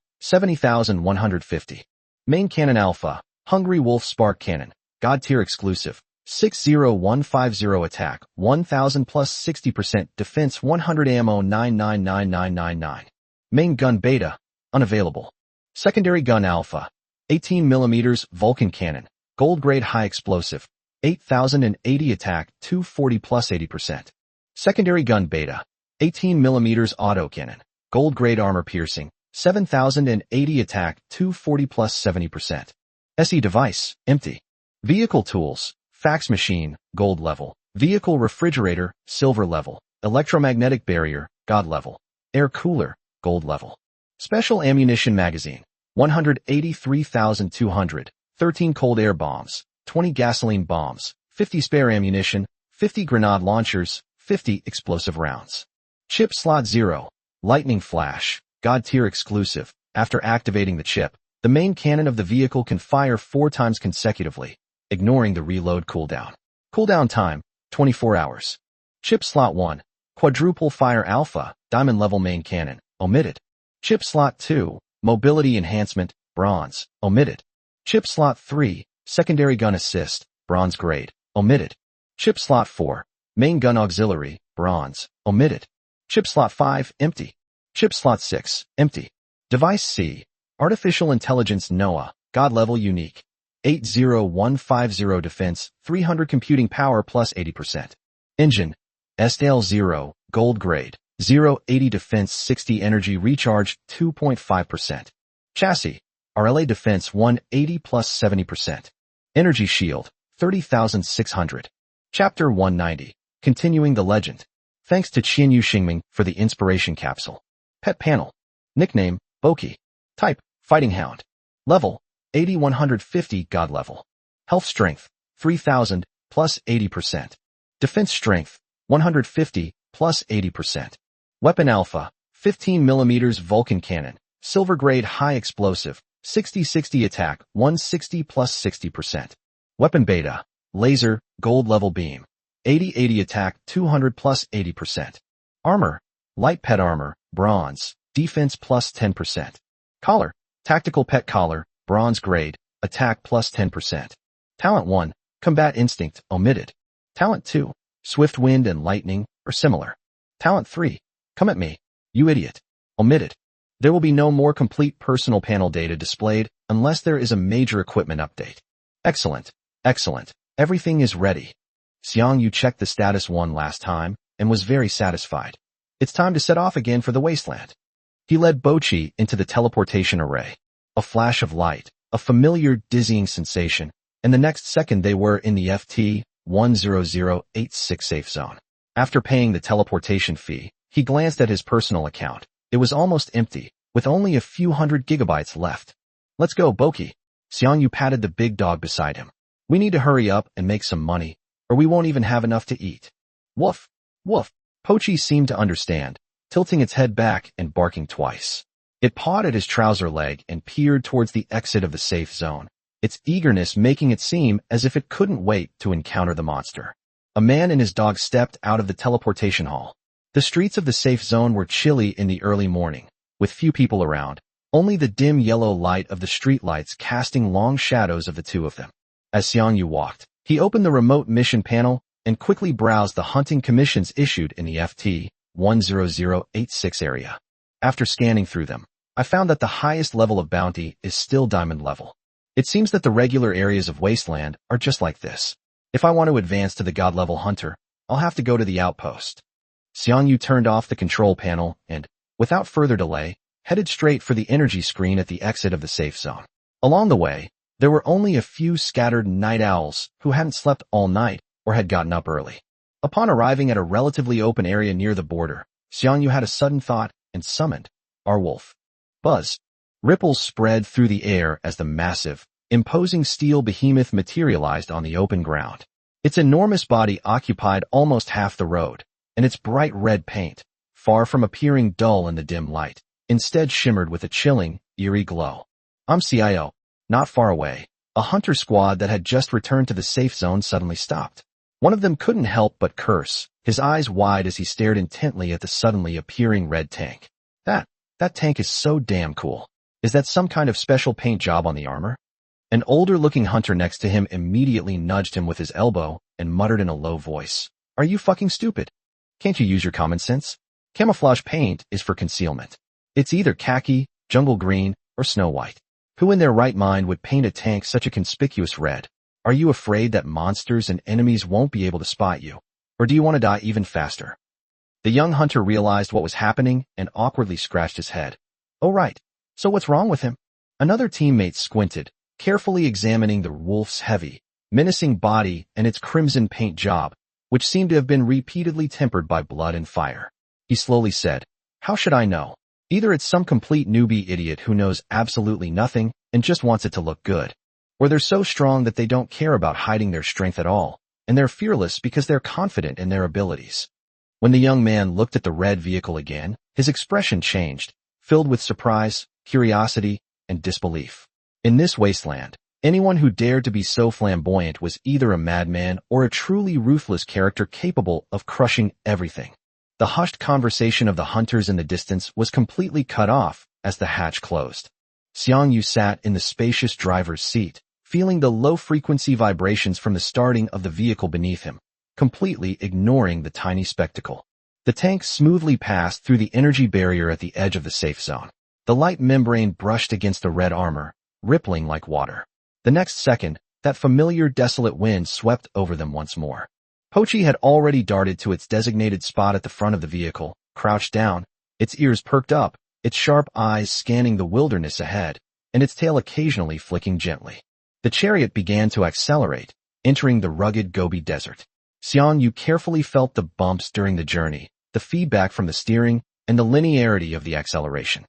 70,150. Main cannon alpha, Hungry Wolf Spark Cannon, God tier exclusive, 60150 attack, 1000 plus 60% defense 100 ammo 999999. Main gun beta, unavailable. Secondary gun alpha, 18mm Vulcan Cannon, gold grade high explosive, 8080 attack 240 plus 80%. Secondary gun beta, 18mm auto cannon, gold grade armor piercing, 7080 attack 240 plus 70%. SE device, empty. Vehicle tools, fax machine, gold level. Vehicle refrigerator, silver level. Electromagnetic barrier, god level. Air cooler, gold level. Special ammunition magazine, 183,200. 13 cold air bombs, 20 gasoline bombs, 50 spare ammunition, 50 grenade launchers, 50 explosive rounds. Chip slot 0, lightning flash, god tier exclusive. After activating the chip, the main cannon of the vehicle can fire 4 times consecutively, ignoring the reload cooldown. Cooldown time, 24 hours. Chip slot 1, quadruple fire alpha, diamond level main cannon, omitted. Chip slot 2, mobility enhancement, bronze, omitted. Chip slot 3, secondary gun assist, bronze grade, omitted. Chip slot 4, main gun auxiliary, bronze, omitted. Chip slot 5, empty. Chip slot 6, empty. Device C, artificial intelligence NOAA, god level unique. 80150 defense, 300 computing power plus 80%. Engine, SL0, gold grade, 080 defense 60 energy recharge 2.5%. Chassis, RLA defense 180 plus 70%. Energy shield, 30,600. Chapter 190, continuing the legend. Thanks to Xiang Yu Xingming for the inspiration capsule. Pet panel. Nickname, Boki. Type, Fighting Hound. Level, 8150 God level. Health strength, 3000 plus 80%. Defense strength, 150 plus 80%. Weapon alpha, 15mm Vulcan Cannon, silver grade high explosive, 60-60 attack, 160 plus 60%. Weapon beta, laser, gold level beam, 80-80 attack, 200 plus 80%. Armor, light pet armor, bronze, defense plus 10%. Collar, tactical pet collar, bronze grade, attack plus 10%. Talent 1, combat instinct, omitted. Talent 2, swift wind and lightning, or similar. Talent 3, come at me, you idiot, omitted. There will be no more complete personal panel data displayed unless there is a major equipment update. Excellent. Excellent. Everything is ready. Xiang Yu checked the status one last time and was very satisfied. It's time to set off again for the wasteland. He led Bochi into the teleportation array. A flash of light, a familiar dizzying sensation, and the next second they were in the FT-10086 safe zone. After paying the teleportation fee, he glanced at his personal account. It was almost empty, with only a few hundred gigabytes left. Let's go, Boki. Xiang Yu patted the big dog beside him. We need to hurry up and make some money, or we won't even have enough to eat. Woof, woof. Pochi seemed to understand, tilting its head back and barking twice. It pawed at his trouser leg and peered towards the exit of the safe zone, its eagerness making it seem as if it couldn't wait to encounter the monster. A man and his dog stepped out of the teleportation hall. The streets of the safe zone were chilly in the early morning, with few people around, only the dim yellow light of the streetlights casting long shadows of the two of them. As Xiang Yu walked, he opened the remote mission panel and quickly browsed the hunting commissions issued in the FT-10086 area. After scanning through them, I found that the highest level of bounty is still diamond level. It seems that the regular areas of wasteland are just like this. If I want to advance to the god level hunter, I'll have to go to the outpost. Xiang Yu turned off the control panel and, without further delay, headed straight for the energy screen at the exit of the safe zone. Along the way, there were only a few scattered night owls who hadn't slept all night or had gotten up early. Upon arriving at a relatively open area near the border, Xiang Yu had a sudden thought and summoned our wolf. Buzz. Ripples spread through the air as the massive, imposing steel behemoth materialized on the open ground. Its enormous body occupied almost half the road, and its bright red paint, far from appearing dull in the dim light, instead shimmered with a chilling, eerie glow. CIO. Not far away, a hunter squad that had just returned to the safe zone suddenly stopped. One of them couldn't help but curse, his eyes wide as he stared intently at the suddenly appearing red tank. That tank is so damn cool. Is that some kind of special paint job on the armor? An older-looking hunter next to him immediately nudged him with his elbow and muttered in a low voice, "Are you fucking stupid? Can't you use your common sense? Camouflage paint is for concealment. It's either khaki, jungle green, or snow white. Who in their right mind would paint a tank such a conspicuous red? Are you afraid that monsters and enemies won't be able to spot you? Or do you want to die even faster?" The young hunter realized what was happening and awkwardly scratched his head. "Oh right, so what's wrong with him?" Another teammate squinted, carefully examining the wolf's heavy, menacing body and its crimson paint job, which seemed to have been repeatedly tempered by blood and fire. He slowly said, "How should I know? Either it's some complete newbie idiot who knows absolutely nothing and just wants it to look good, or they're so strong that they don't care about hiding their strength at all, and they're fearless because they're confident in their abilities." When the young man looked at the red vehicle again, his expression changed, filled with surprise, curiosity, and disbelief. In this wasteland, anyone who dared to be so flamboyant was either a madman or a truly ruthless character capable of crushing everything. The hushed conversation of the hunters in the distance was completely cut off as the hatch closed. Xiang Yu sat in the spacious driver's seat, feeling the low-frequency vibrations from the starting of the vehicle beneath him, completely ignoring the tiny spectacle. The tank smoothly passed through the energy barrier at the edge of the safe zone. The light membrane brushed against the red armor, rippling like water. The next second, that familiar desolate wind swept over them once more. Pochi had already darted to its designated spot at the front of the vehicle, crouched down, its ears perked up, its sharp eyes scanning the wilderness ahead, and its tail occasionally flicking gently. The chariot began to accelerate, entering the rugged Gobi Desert. Xiang Yu carefully felt the bumps during the journey, the feedback from the steering, and the linearity of the acceleration.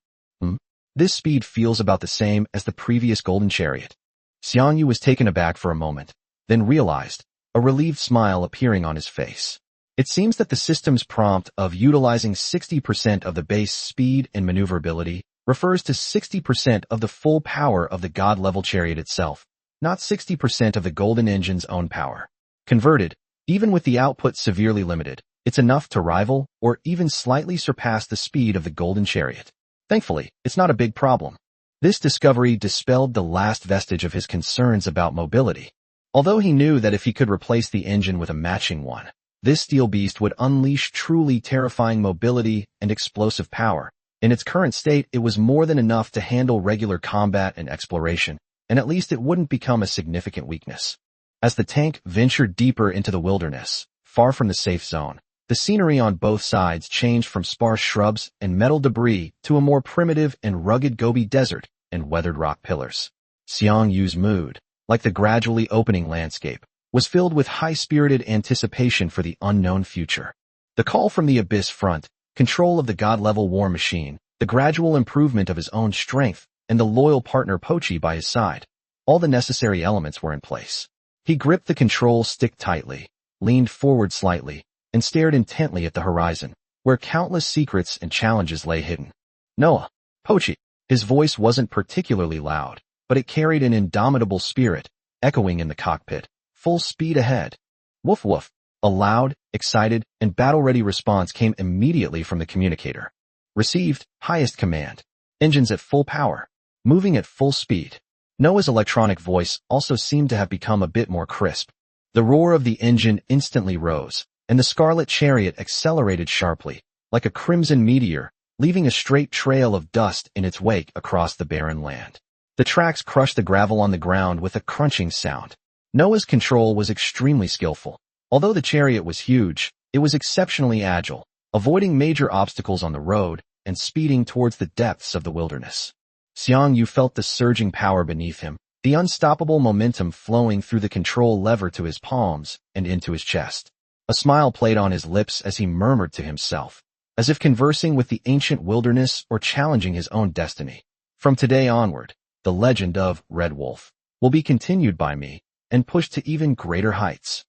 This speed feels about the same as the previous golden chariot. Xiang Yu was taken aback for a moment, then realized, a relieved smile appearing on his face. It seems that the system's prompt of utilizing 60% of the base speed and maneuverability refers to 60% of the full power of the god-level chariot itself, not 60% of the golden engine's own power. Converted, even with the output severely limited, it's enough to rival or even slightly surpass the speed of the golden chariot. Thankfully, it's not a big problem. This discovery dispelled the last vestige of his concerns about mobility. Although he knew that if he could replace the engine with a matching one, this steel beast would unleash truly terrifying mobility and explosive power, In its current state, it was more than enough to handle regular combat and exploration, and at least it wouldn't become a significant weakness. As the tank ventured deeper into the wilderness, far from the safe zone, the scenery on both sides changed from sparse shrubs and metal debris to a more primitive and rugged Gobi desert and weathered rock pillars. Xiang Yu's mood, like the gradually opening landscape, was filled with high-spirited anticipation for the unknown future. The call from the abyss front, control of the god-level war machine, the gradual improvement of his own strength, and the loyal partner Pochi by his side. All the necessary elements were in place. He gripped the control stick tightly, leaned forward slightly, and stared intently at the horizon, where countless secrets and challenges lay hidden. Noah, Pochi. His voice wasn't particularly loud, but it carried an indomitable spirit, echoing in the cockpit. Full speed ahead. Woof woof. A loud, excited, and battle-ready response came immediately from the communicator. Received, highest command. Engines at full power. Moving at full speed. Noah's electronic voice also seemed to have become a bit more crisp. The roar of the engine instantly rose, and the scarlet chariot accelerated sharply, like a crimson meteor, leaving a straight trail of dust in its wake across the barren land. The tracks crushed the gravel on the ground with a crunching sound. Noah's control was extremely skillful. Although the chariot was huge, it was exceptionally agile, avoiding major obstacles on the road and speeding towards the depths of the wilderness. Xiang Yu felt the surging power beneath him, the unstoppable momentum flowing through the control lever to his palms and into his chest. A smile played on his lips as he murmured to himself, as if conversing with the ancient wilderness or challenging his own destiny. From today onward, the legend of Red Wolf will be continued by me and pushed to even greater heights.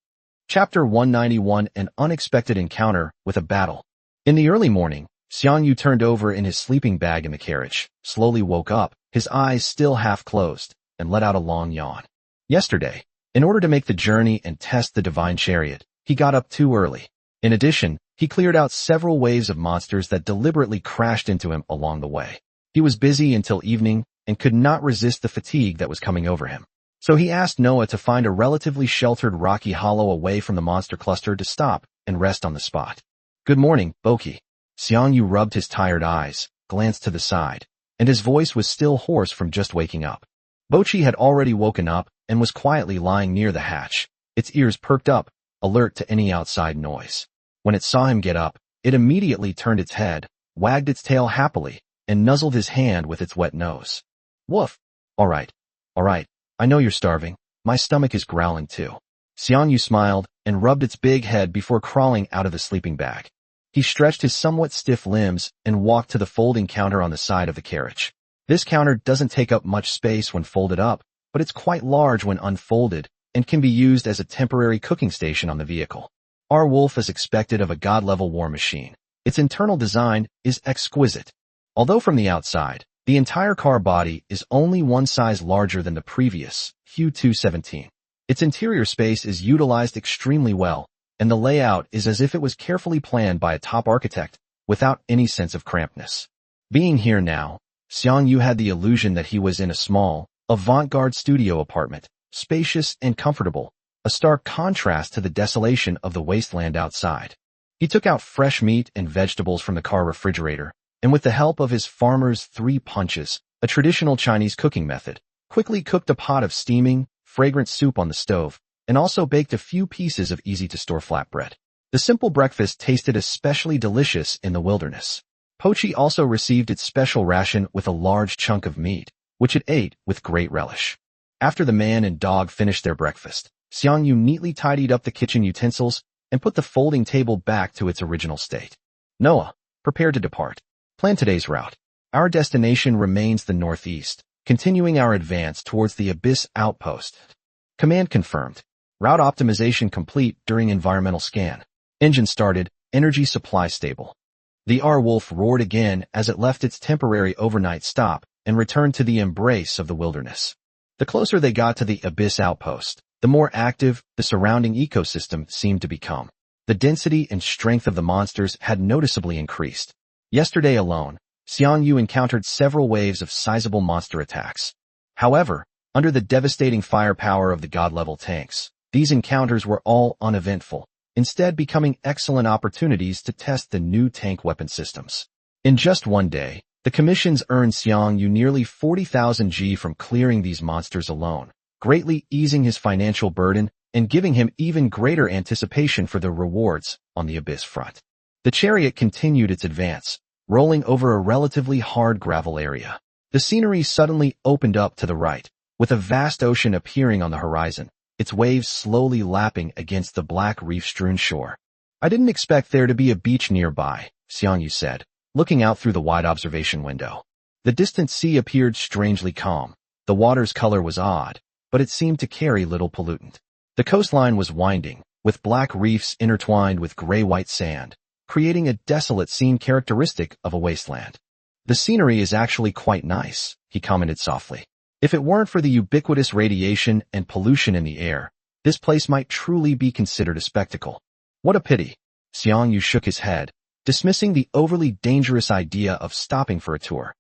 Chapter 191: An Unexpected Encounter with a Battle. In the early morning, Xiang Yu turned over in his sleeping bag in the carriage, slowly woke up, his eyes still half closed, and let out a long yawn. Yesterday, in order to make the journey and test the divine chariot, he got up too early. In addition, he cleared out several waves of monsters that deliberately crashed into him along the way. He was busy until evening and could not resist the fatigue that was coming over him. So he asked Noah to find a relatively sheltered rocky hollow away from the monster cluster to stop and rest on the spot. Good morning, Boki. Xiang Yu rubbed his tired eyes, glanced to the side, and his voice was still hoarse from just waking up. Bochi had already woken up and was quietly lying near the hatch, its ears perked up, alert to any outside noise. When it saw him get up, it immediately turned its head, wagged its tail happily, and nuzzled his hand with its wet nose. Woof. All right. I know you're starving. My stomach is growling too. Xiang Yu smiled and rubbed its big head before crawling out of the sleeping bag. He stretched his somewhat stiff limbs and walked to the folding counter on the side of the carriage. This counter doesn't take up much space when folded up, but it's quite large when unfolded and can be used as a temporary cooking station on the vehicle. Our Wolf is expected of a god-level war machine. Its internal design is exquisite. Although from the outside, the entire car body is only one size larger than the previous, Hu 217. Its interior space is utilized extremely well, and the layout is as if it was carefully planned by a top architect, without any sense of crampedness. Being here now, Xiang Yu had the illusion that he was in a small, avant-garde studio apartment, spacious and comfortable, a stark contrast to the desolation of the wasteland outside. He took out fresh meat and vegetables from the car refrigerator, and with the help of his farmer's 3 punches, a traditional Chinese cooking method, quickly cooked a pot of steaming, fragrant soup on the stove, and also baked a few pieces of easy-to-store flatbread. The simple breakfast tasted especially delicious in the wilderness. Pochi also received its special ration with a large chunk of meat, which it ate with great relish. After the man and dog finished their breakfast, Xiang Yu neatly tidied up the kitchen utensils and put the folding table back to its original state. Noah, prepare to depart. Plan today's route. Our destination remains the northeast, continuing our advance towards the Abyss outpost. Command confirmed. Route optimization complete during environmental scan. Engine started, energy supply stable. The R-Wolf roared again as it left its temporary overnight stop and returned to the embrace of the wilderness. The closer they got to the Abyss outpost, the more active the surrounding ecosystem seemed to become. The density and strength of the monsters had noticeably increased. Yesterday alone, Xiang Yu encountered several waves of sizable monster attacks. However, under the devastating firepower of the god-level tanks, these encounters were all uneventful, instead becoming excellent opportunities to test the new tank weapon systems. In just one day, the commissions earned Xiang Yu nearly 40,000 G from clearing these monsters alone, greatly easing his financial burden and giving him even greater anticipation for the rewards on the abyss front. The chariot continued its advance, rolling over a relatively hard gravel area. The scenery suddenly opened up to the right, with a vast ocean appearing on the horizon, its waves slowly lapping against the black reef-strewn shore. "I didn't expect there to be a beach nearby," Xiang Yu said, looking out through the wide observation window. The distant sea appeared strangely calm. The water's color was odd, but it seemed to carry little pollutant. The coastline was winding, with black reefs intertwined with gray-white sand, creating a desolate scene characteristic of a wasteland. "The scenery is actually quite nice," he commented softly. "If it weren't for the ubiquitous radiation and pollution in the air, this place might truly be considered a spectacle." "What a pity." Xiang Yu shook his head, dismissing the overly dangerous idea of stopping for a tour.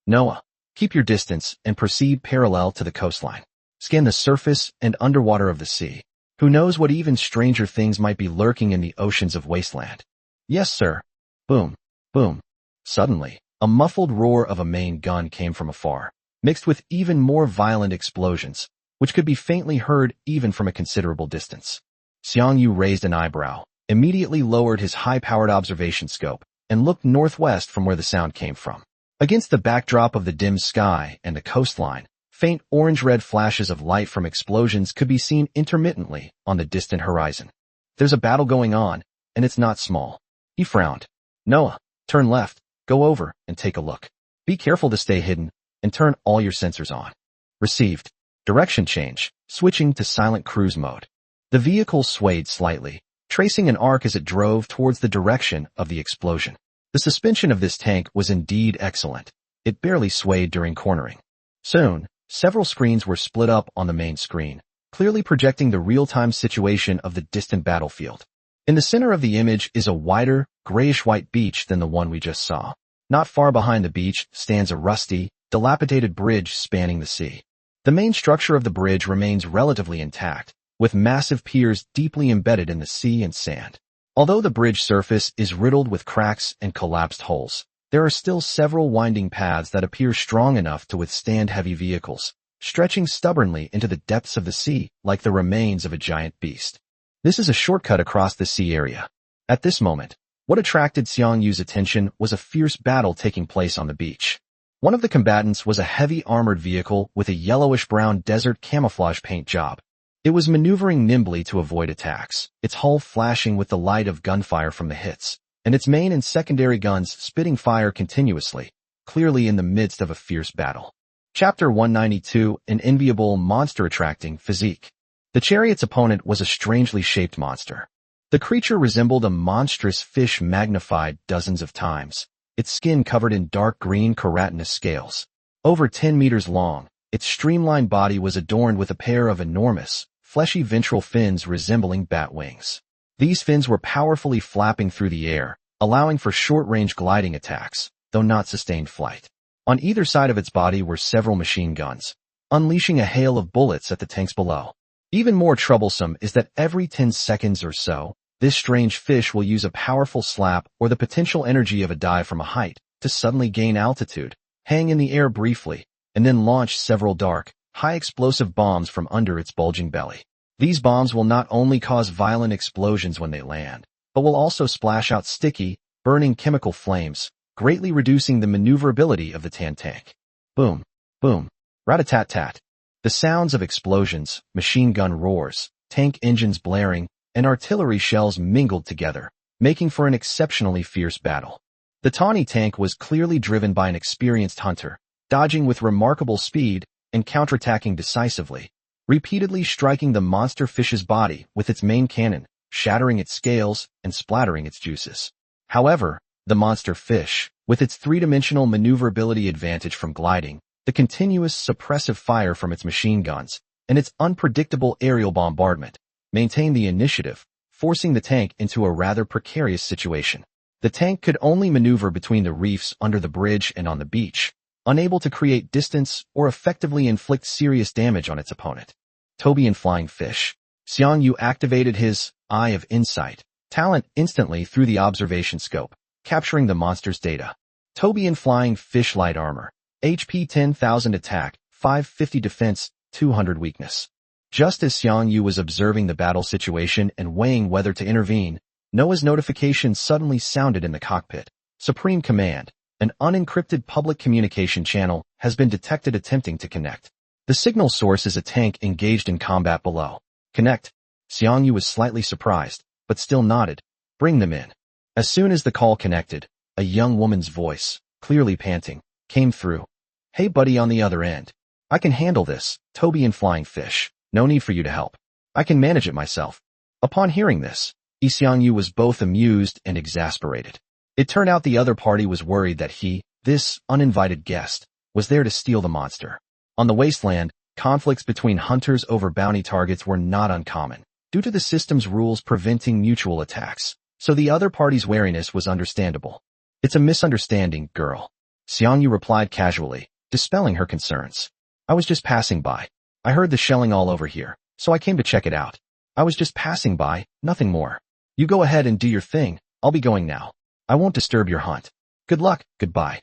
"Noah, keep your distance and proceed parallel to the coastline. Scan the surface and underwater of the sea. Who knows what even stranger things might be lurking in the oceans of wasteland." "Yes, sir." Boom, boom. Suddenly, a muffled roar of a main gun came from afar, mixed with even more violent explosions, which could be faintly heard even from a considerable distance. Xiang Yu raised an eyebrow, immediately lowered his high-powered observation scope, and looked northwest from where the sound came from. Against the backdrop of the dim sky and the coastline, faint orange-red flashes of light from explosions could be seen intermittently on the distant horizon. "There's a battle going on, and it's not small." He frowned. "Noah, turn left, go over, and take a look. Be careful to stay hidden, and turn all your sensors on." Received. Direction change, switching to silent cruise mode. The vehicle swayed slightly, tracing an arc as it drove towards the direction of the explosion. The suspension of this tank was indeed excellent. It barely swayed during cornering. Soon, several screens were split up on the main screen, clearly projecting the real-time situation of the distant battlefield. In the center of the image is a wider, grayish-white beach than the one we just saw. Not far behind the beach stands a rusty, dilapidated bridge spanning the sea. The main structure of the bridge remains relatively intact, with massive piers deeply embedded in the sea and sand. Although the bridge surface is riddled with cracks and collapsed holes, there are still several winding paths that appear strong enough to withstand heavy vehicles, stretching stubbornly into the depths of the sea like the remains of a giant beast. This is a shortcut across the sea area. At this moment, what attracted Xiang Yu's attention was a fierce battle taking place on the beach. One of the combatants was a heavy armored vehicle with a yellowish-brown desert camouflage paint job. It was maneuvering nimbly to avoid attacks, its hull flashing with the light of gunfire from the hits, and its main and secondary guns spitting fire continuously, clearly in the midst of a fierce battle. Chapter 192, An Enviable Monster-Attracting Physique. The chariot's opponent was a strangely shaped monster. The creature resembled a monstrous fish magnified dozens of times, its skin covered in dark green keratinous scales. Over 10 meters long, its streamlined body was adorned with a pair of enormous, fleshy ventral fins resembling bat wings. These fins were powerfully flapping through the air, allowing for short-range gliding attacks, though not sustained flight. On either side of its body were several machine guns, unleashing a hail of bullets at the tanks below. Even more troublesome is that every 10 seconds or so, this strange fish will use a powerful slap or the potential energy of a dive from a height to suddenly gain altitude, hang in the air briefly, and then launch several dark, high-explosive bombs from under its bulging belly. These bombs will not only cause violent explosions when they land, but will also splash out sticky, burning chemical flames, greatly reducing the maneuverability of the tank. Boom, boom, rat-a-tat-tat. The sounds of explosions, machine gun roars, tank engines blaring, and artillery shells mingled together, making for an exceptionally fierce battle. The tawny tank was clearly driven by an experienced hunter, dodging with remarkable speed and counterattacking decisively, repeatedly striking the monster fish's body with its main cannon, shattering its scales and splattering its juices. However, the monster fish, with its three-dimensional maneuverability advantage from gliding, the continuous suppressive fire from its machine guns, and its unpredictable aerial bombardment, maintained the initiative, forcing the tank into a rather precarious situation. The tank could only maneuver between the reefs under the bridge and on the beach, unable to create distance or effectively inflict serious damage on its opponent. Tobian Flying Fish. Xiang Yu activated his Eye of Insight talent instantly through the observation scope, capturing the monster's data. Tobian flying fish light armor. HP 10,000 attack, 550 defense, 200 weakness. Just as Xiang Yu was observing the battle situation and weighing whether to intervene, Noah's notification suddenly sounded in the cockpit. Supreme Command. An unencrypted public communication channel has been detected attempting to connect. The signal source is a tank engaged in combat below. Connect. Xiang Yu was slightly surprised, but still nodded. Bring them in. As soon as the call connected, a young woman's voice, clearly panting, came through. Hey buddy on the other end. I can handle this, Tobian flying fish. No need for you to help. I can manage it myself. Upon hearing this, Xiang Yu was both amused and exasperated. It turned out the other party was worried that he, this uninvited guest, was there to steal the monster. On the wasteland, conflicts between hunters over bounty targets were not uncommon, due to the system's rules preventing mutual attacks, so the other party's wariness was understandable. It's a misunderstanding, girl. Xiang Yu replied casually, dispelling her concerns. I was just passing by. I heard the shelling all over here, so I came to check it out. I was just passing by, nothing more. You go ahead and do your thing, I'll be going now. I won't disturb your hunt. Good luck, goodbye.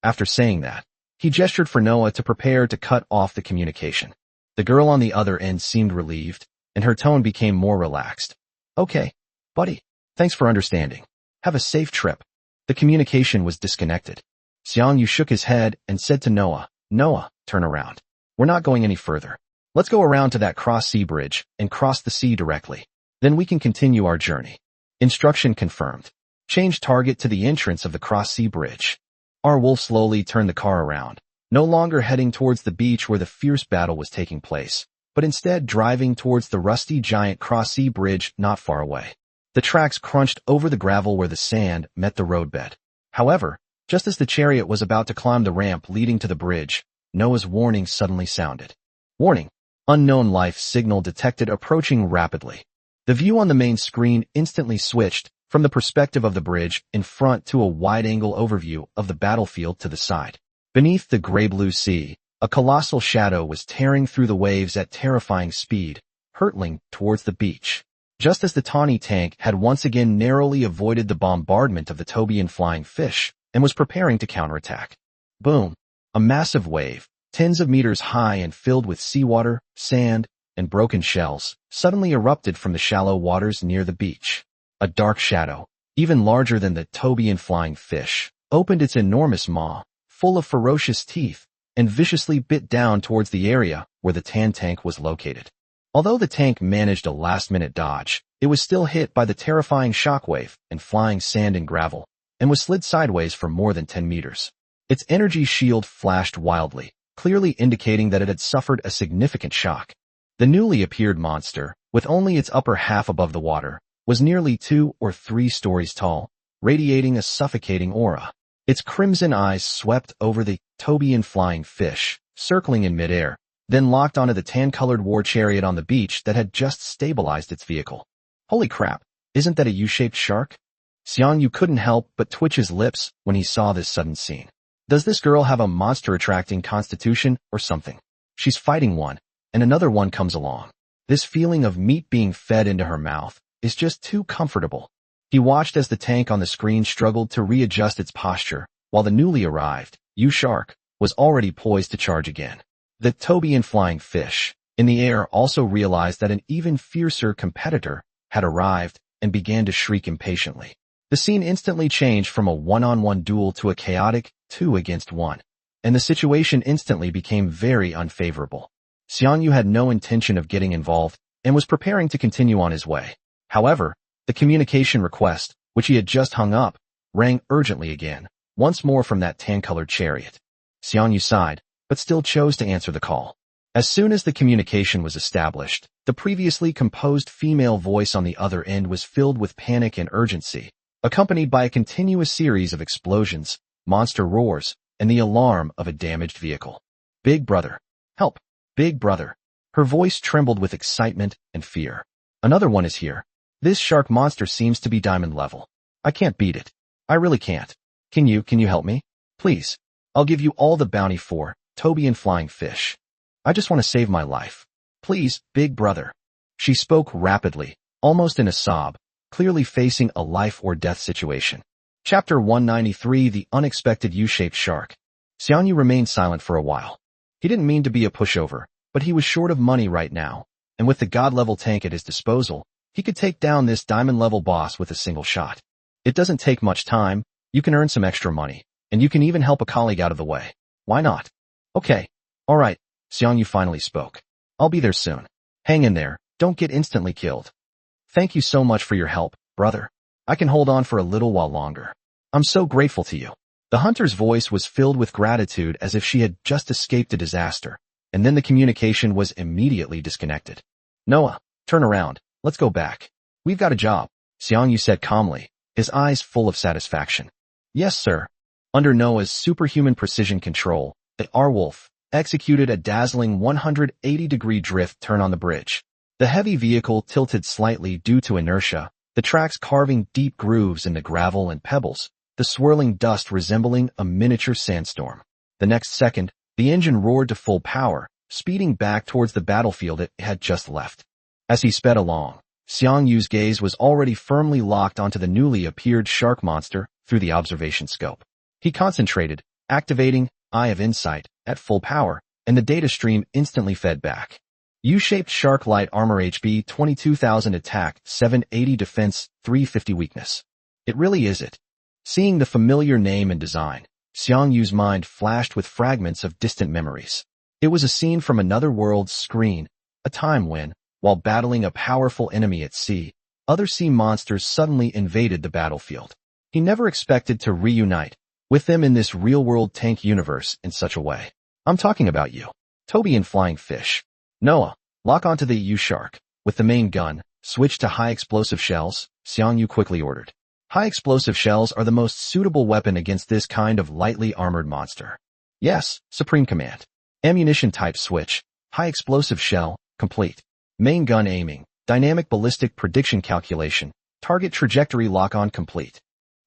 After saying that, he gestured for Noah to prepare to cut off the communication. The girl on the other end seemed relieved, and her tone became more relaxed. Okay, buddy. Thanks for understanding. Have a safe trip. The communication was disconnected. Xiang Yu shook his head and said to Noah, Noah, turn around. We're not going any further. Let's go around to that cross-sea bridge and cross the sea directly. Then we can continue our journey. Instruction confirmed. Change target to the entrance of the cross-sea bridge. Our wolf slowly turned the car around, no longer heading towards the beach where the fierce battle was taking place, but instead driving towards the rusty giant cross-sea bridge not far away. The tracks crunched over the gravel where the sand met the roadbed. However, just as the chariot was about to climb the ramp leading to the bridge, Noah's warning suddenly sounded. Warning. Unknown life signal detected approaching rapidly. The view on the main screen instantly switched from the perspective of the bridge in front to a wide-angle overview of the battlefield to the side. Beneath the gray-blue sea, a colossal shadow was tearing through the waves at terrifying speed, hurtling towards the beach. Just as the tawny tank had once again narrowly avoided the bombardment of the Tobian flying fish and was preparing to counterattack. Boom! A massive wave, tens of meters high and filled with seawater, sand, and broken shells, suddenly erupted from the shallow waters near the beach. A dark shadow, even larger than the Tobian flying fish, opened its enormous maw, full of ferocious teeth, and viciously bit down towards the area where the tan tank was located. Although the tank managed a last-minute dodge, it was still hit by the terrifying shockwave and flying sand and gravel, and was slid sideways for more than 10 meters. Its energy shield flashed wildly, clearly indicating that it had suffered a significant shock. The newly appeared monster, with only its upper half above the water, was nearly 2 or 3 stories tall, radiating a suffocating aura. Its crimson eyes swept over the Tobian flying fish, circling in midair, then locked onto the tan-colored war chariot on the beach that had just stabilized its vehicle. Holy crap, isn't that a U-shaped shark? Xiang Yu couldn't help but twitch his lips when he saw this sudden scene. Does this girl have a monster-attracting constitution or something? She's fighting one, and another one comes along. This feeling of meat being fed into her mouth is just too comfortable. He watched as the tank on the screen struggled to readjust its posture, while the newly arrived U-shark was already poised to charge again. The Tobian flying fish, in the air, also realized that an even fiercer competitor had arrived and began to shriek impatiently. The scene instantly changed from a one-on-one duel to a chaotic 2 against 1, and the situation instantly became very unfavorable. Xiang Yu had no intention of getting involved and was preparing to continue on his way. However, the communication request, which he had just hung up, rang urgently again, once more from that tan-colored chariot. Xiang Yu sighed, but still chose to answer the call. As soon as the communication was established, the previously composed female voice on the other end was filled with panic and urgency, accompanied by a continuous series of explosions, monster roars, and the alarm of a damaged vehicle. Big brother. Help. Big brother. Her voice trembled with excitement and fear. Another one is here. This shark monster seems to be diamond level. I can't beat it. I really can't. Can you help me? Please. I'll give you all the bounty for Tobian flying fish. I just want to save my life. Please, big brother. She spoke rapidly, almost in a sob, clearly facing a life or death situation. Chapter 193, The Unexpected U-Shaped Shark. Xiang Yu remained silent for a while. He didn't mean to be a pushover, but he was short of money right now, and with the god-level tank at his disposal, he could take down this diamond-level boss with a single shot. It doesn't take much time, you can earn some extra money, and you can even help a colleague out of the way. Why not? Okay. Alright, Xiang Yu finally spoke. I'll be there soon. Hang in there, don't get instantly killed. Thank you so much for your help, brother. I can hold on for a little while longer. I'm so grateful to you. The hunter's voice was filled with gratitude as if she had just escaped a disaster, and then the communication was immediately disconnected. Noah, turn around, let's go back. We've got a job, Xiang Yu said calmly, his eyes full of satisfaction. Yes, sir. Under Noah's superhuman precision control, the R-Wolf executed a dazzling 180-degree drift turn on the bridge. The heavy vehicle tilted slightly due to inertia, the tracks carving deep grooves in the gravel and pebbles, the swirling dust resembling a miniature sandstorm. The next second, the engine roared to full power, speeding back towards the battlefield it had just left. As he sped along, Xiang Yu's gaze was already firmly locked onto the newly appeared shark monster through the observation scope. He concentrated, activating Eye of Insight at full power, and the data stream instantly fed back. U-shaped shark light armor HP 22,000 attack, 780 defense, 350 weakness. It really is it. Seeing the familiar name and design, Xiang Yu's mind flashed with fragments of distant memories. It was a scene from another world's screen, a time when, while battling a powerful enemy at sea, other sea monsters suddenly invaded the battlefield. He never expected to reunite with them in this real-world tank universe in such a way. I'm talking about you, Toby and Flying Fish. Noah, lock onto the U-Shark. With the main gun, switch to high-explosive shells, Xiang Yu quickly ordered. High-explosive shells are the most suitable weapon against this kind of lightly armored monster. Yes, Supreme Command. Ammunition type switch, high-explosive shell, complete. Main gun aiming, dynamic ballistic prediction calculation, target trajectory lock-on complete.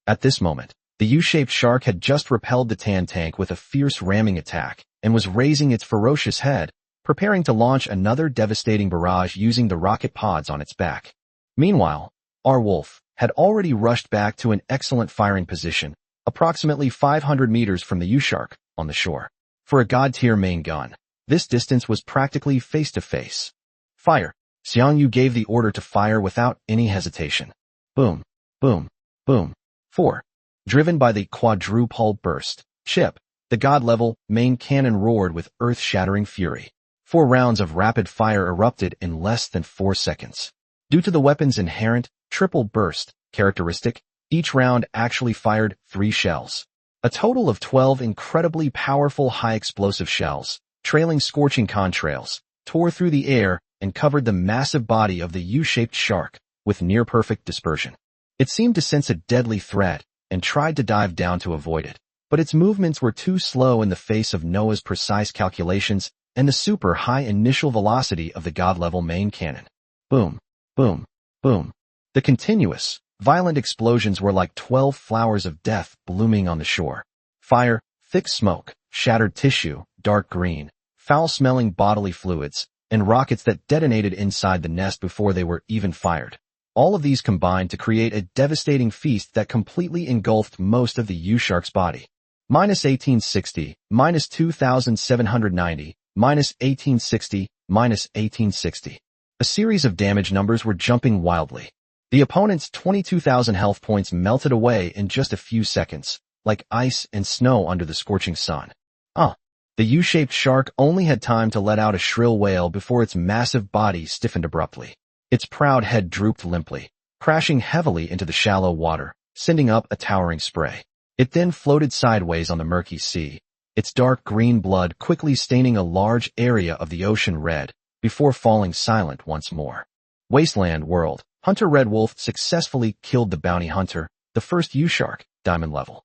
At this moment, the U-shaped shark had just repelled the Tan tank with a fierce ramming attack and was raising its ferocious head, preparing to launch another devastating barrage using the rocket pods on its back. Meanwhile, R-Wolf had already rushed back to an excellent firing position, approximately 500 meters from the U-Shark, on the shore. For a god-tier main gun, this distance was practically face-to-face. Fire! Xiang Yu gave the order to fire without any hesitation. Boom, boom, boom. 4. Driven by the quadruple burst chip, the god-level main cannon roared with earth-shattering fury. 4 rounds of rapid fire erupted in less than 4 seconds. Due to the weapon's inherent triple burst characteristic, each round actually fired 3 shells. A total of 12 incredibly powerful high-explosive shells, trailing scorching contrails, tore through the air and covered the massive body of the U-shaped shark with near-perfect dispersion. It seemed to sense a deadly threat and tried to dive down to avoid it, but its movements were too slow in the face of Noah's precise calculations and the super high initial velocity of the god-level main cannon. Boom, boom, boom. The continuous, violent explosions were like 12 flowers of death blooming on the shore. Fire, thick smoke, shattered tissue, dark green, foul-smelling bodily fluids, and rockets that detonated inside the nest before they were even fired. All of these combined to create a devastating feast that completely engulfed most of the U-Shark's body. Minus 1860, minus 2,790, minus 1860, minus 1860. A series of damage numbers were jumping wildly. The opponent's 22,000 health points melted away in just a few seconds, like ice and snow under the scorching sun. The U-shaped shark only had time to let out a shrill wail before its massive body stiffened abruptly. Its proud head drooped limply, crashing heavily into the shallow water, sending up a towering spray. It then floated sideways on the murky sea, its dark green blood quickly staining a large area of the ocean red, before falling silent once more. Wasteland World. Hunter Red Wolf successfully killed the bounty hunter, the first U-Shark, diamond level.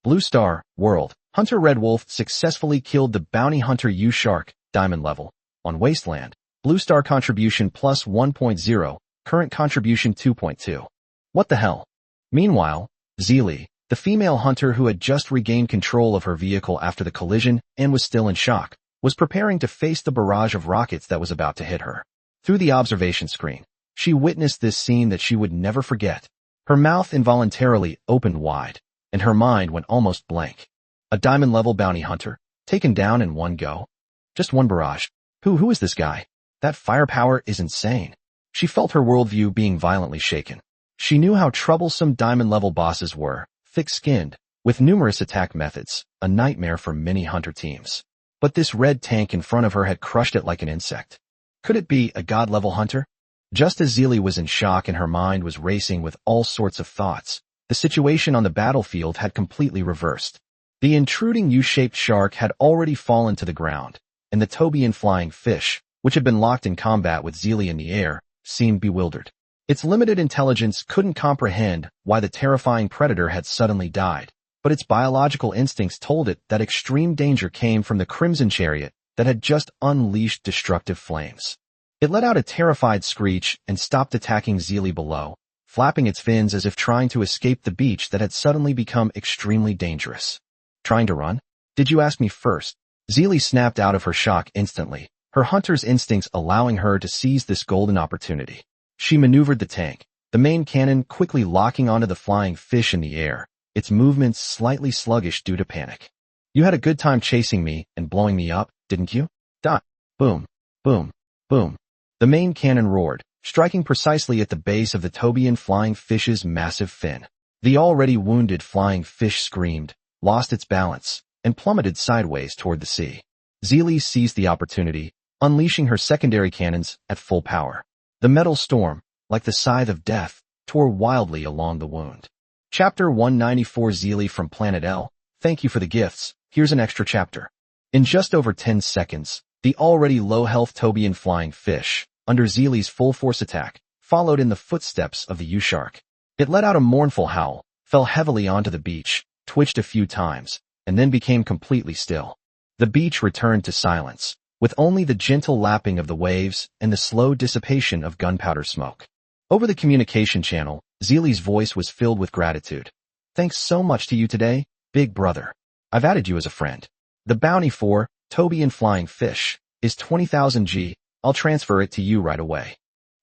Blue Star World. Hunter Red Wolf successfully killed the bounty hunter U-Shark, diamond level. On Wasteland, Blue Star contribution plus 1.0, current contribution 2.2. What the hell? Meanwhile, Zeely, the female hunter who had just regained control of her vehicle after the collision and was still in shock, was preparing to face the barrage of rockets that was about to hit her. Through the observation screen, she witnessed this scene that she would never forget. Her mouth involuntarily opened wide, and her mind went almost blank. A diamond-level bounty hunter, taken down in one go? Just one barrage. Who is this guy? That firepower is insane. She felt her worldview being violently shaken. She knew how troublesome diamond-level bosses were, thick-skinned, with numerous attack methods, a nightmare for many hunter teams. But this red tank in front of her had crushed it like an insect. Could it be a god-level hunter? Just as Zelie was in shock and her mind was racing with all sorts of thoughts, the situation on the battlefield had completely reversed. The intruding U-shaped shark had already fallen to the ground, and the Tobian flying fish, which had been locked in combat with Zelie in the air, seemed bewildered. Its limited intelligence couldn't comprehend why the terrifying predator had suddenly died, but its biological instincts told it that extreme danger came from the crimson chariot that had just unleashed destructive flames. It let out a terrified screech and stopped attacking Zelie below, flapping its fins as if trying to escape the beach that had suddenly become extremely dangerous. Trying to run? Did you ask me first? Zelie snapped out of her shock instantly, her hunter's instincts allowing her to seize this golden opportunity. She maneuvered the tank, the main cannon quickly locking onto the flying fish in the air, its movements slightly sluggish due to panic. You had a good time chasing me and blowing me up, didn't you? Dot. Boom. Boom. Boom. The main cannon roared, striking precisely at the base of the Tobian flying fish's massive fin. The already wounded flying fish screamed, lost its balance, and plummeted sideways toward the sea. Zelie seized the opportunity, unleashing her secondary cannons at full power. The metal storm, like the scythe of death, tore wildly along the wound. Chapter 194 Zelie from Planet L. Thank you for the gifts. Here's an extra chapter. In just over 10 seconds, the already low-health Tobian flying fish, under Zelie's full-force attack, followed in the footsteps of the U-shark. It let out a mournful howl, fell heavily onto the beach, twitched a few times, and then became completely still. The beach returned to silence, with only the gentle lapping of the waves and the slow dissipation of gunpowder smoke. Over the communication channel, Zelie's voice was filled with gratitude. Thanks so much to you today, big brother. I've added you as a friend. The bounty for Tobian flying fish is 20,000 G. I'll transfer it to you right away.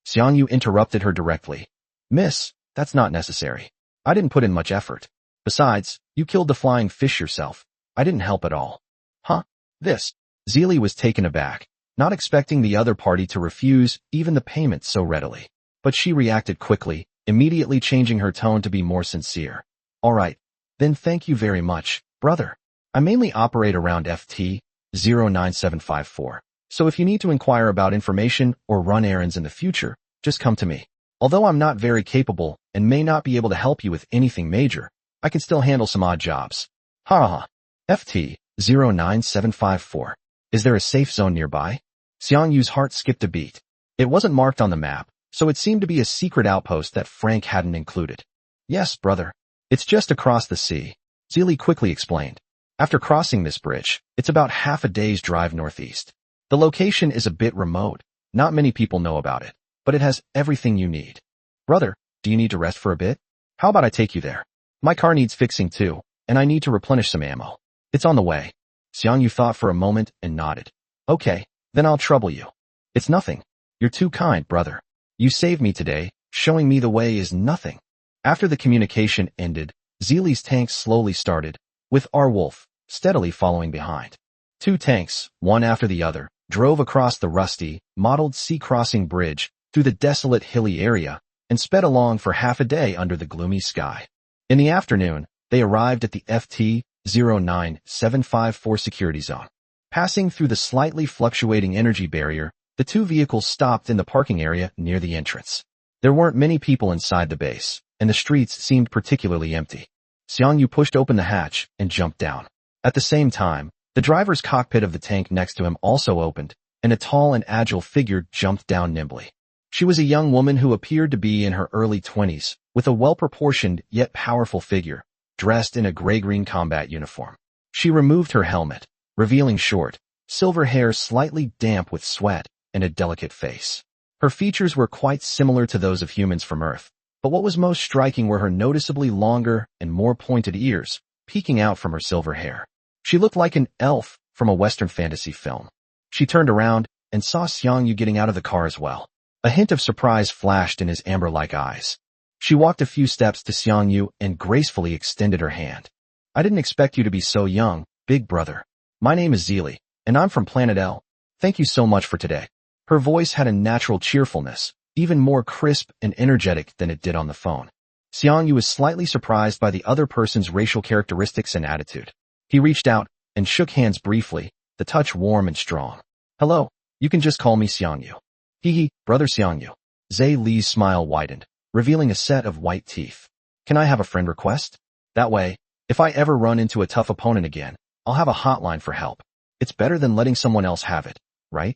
Xiang Yu interrupted her directly. Miss, that's not necessary. I didn't put in much effort. Besides, you killed the flying fish yourself. I didn't help at all. Huh? This? Zelie was taken aback, not expecting the other party to refuse even the payment so readily. But she reacted quickly, immediately changing her tone to be more sincere. All right, then thank you very much, brother. I mainly operate around FT 09754, so if you need to inquire about information or run errands in the future, just come to me. Although I'm not very capable and may not be able to help you with anything major, I can still handle some odd jobs. Ha ha. FT 09754. Is there a safe zone nearby? Xiang Yu's heart skipped a beat. It wasn't marked on the map, so it seemed to be a secret outpost that Frank hadn't included. Yes, brother. It's just across the sea, Zelie quickly explained. After crossing this bridge, it's about half a day's drive northeast. The location is a bit remote. Not many people know about it, but it has everything you need. Brother, do you need to rest for a bit? How about I take you there? My car needs fixing too, and I need to replenish some ammo. It's on the way. Xiang Yu thought for a moment and nodded. Okay, then I'll trouble you. It's nothing. You're too kind, brother. You saved me today, showing me the way is nothing. After the communication ended, Zelie's tank slowly started, with our wolf steadily following behind. Two tanks, one after the other, drove across the rusty, mottled sea-crossing bridge through the desolate hilly area and sped along for half a day under the gloomy sky. In the afternoon, they arrived at the FT 09754 security zone. Passing through the slightly fluctuating energy barrier, the two vehicles stopped in the parking area near the entrance. There weren't many people inside the base, and the streets seemed particularly empty. Xiang Yu pushed open the hatch and jumped down. At the same time, the driver's cockpit of the tank next to him also opened, and a tall and agile figure jumped down nimbly. She was a young woman who appeared to be in her early 20s, with a well-proportioned yet powerful figure, dressed in a gray-green combat uniform. She removed her helmet, revealing short, silver hair slightly damp with sweat, and a delicate face. Her features were quite similar to those of humans from Earth, but what was most striking were her noticeably longer and more pointed ears, peeking out from her silver hair. She looked like an elf from a Western fantasy film. She turned around and saw Xiang Yu getting out of the car as well. A hint of surprise flashed in his amber-like eyes. She walked a few steps to Xiang Yu and gracefully extended her hand. I didn't expect you to be so young, big brother. My name is Zili, and I'm from Planet L. Thank you so much for today. Her voice had a natural cheerfulness, even more crisp and energetic than it did on the phone. Xiang Yu was slightly surprised by the other person's racial characteristics and attitude. He reached out and shook hands briefly, the touch warm and strong. Hello, you can just call me Xiang Yu. Hee, brother Xiang Yu. Zhe Li's smile widened, revealing a set of white teeth. Can I have a friend request? That way, if I ever run into a tough opponent again, I'll have a hotline for help. It's better than letting someone else have it, right?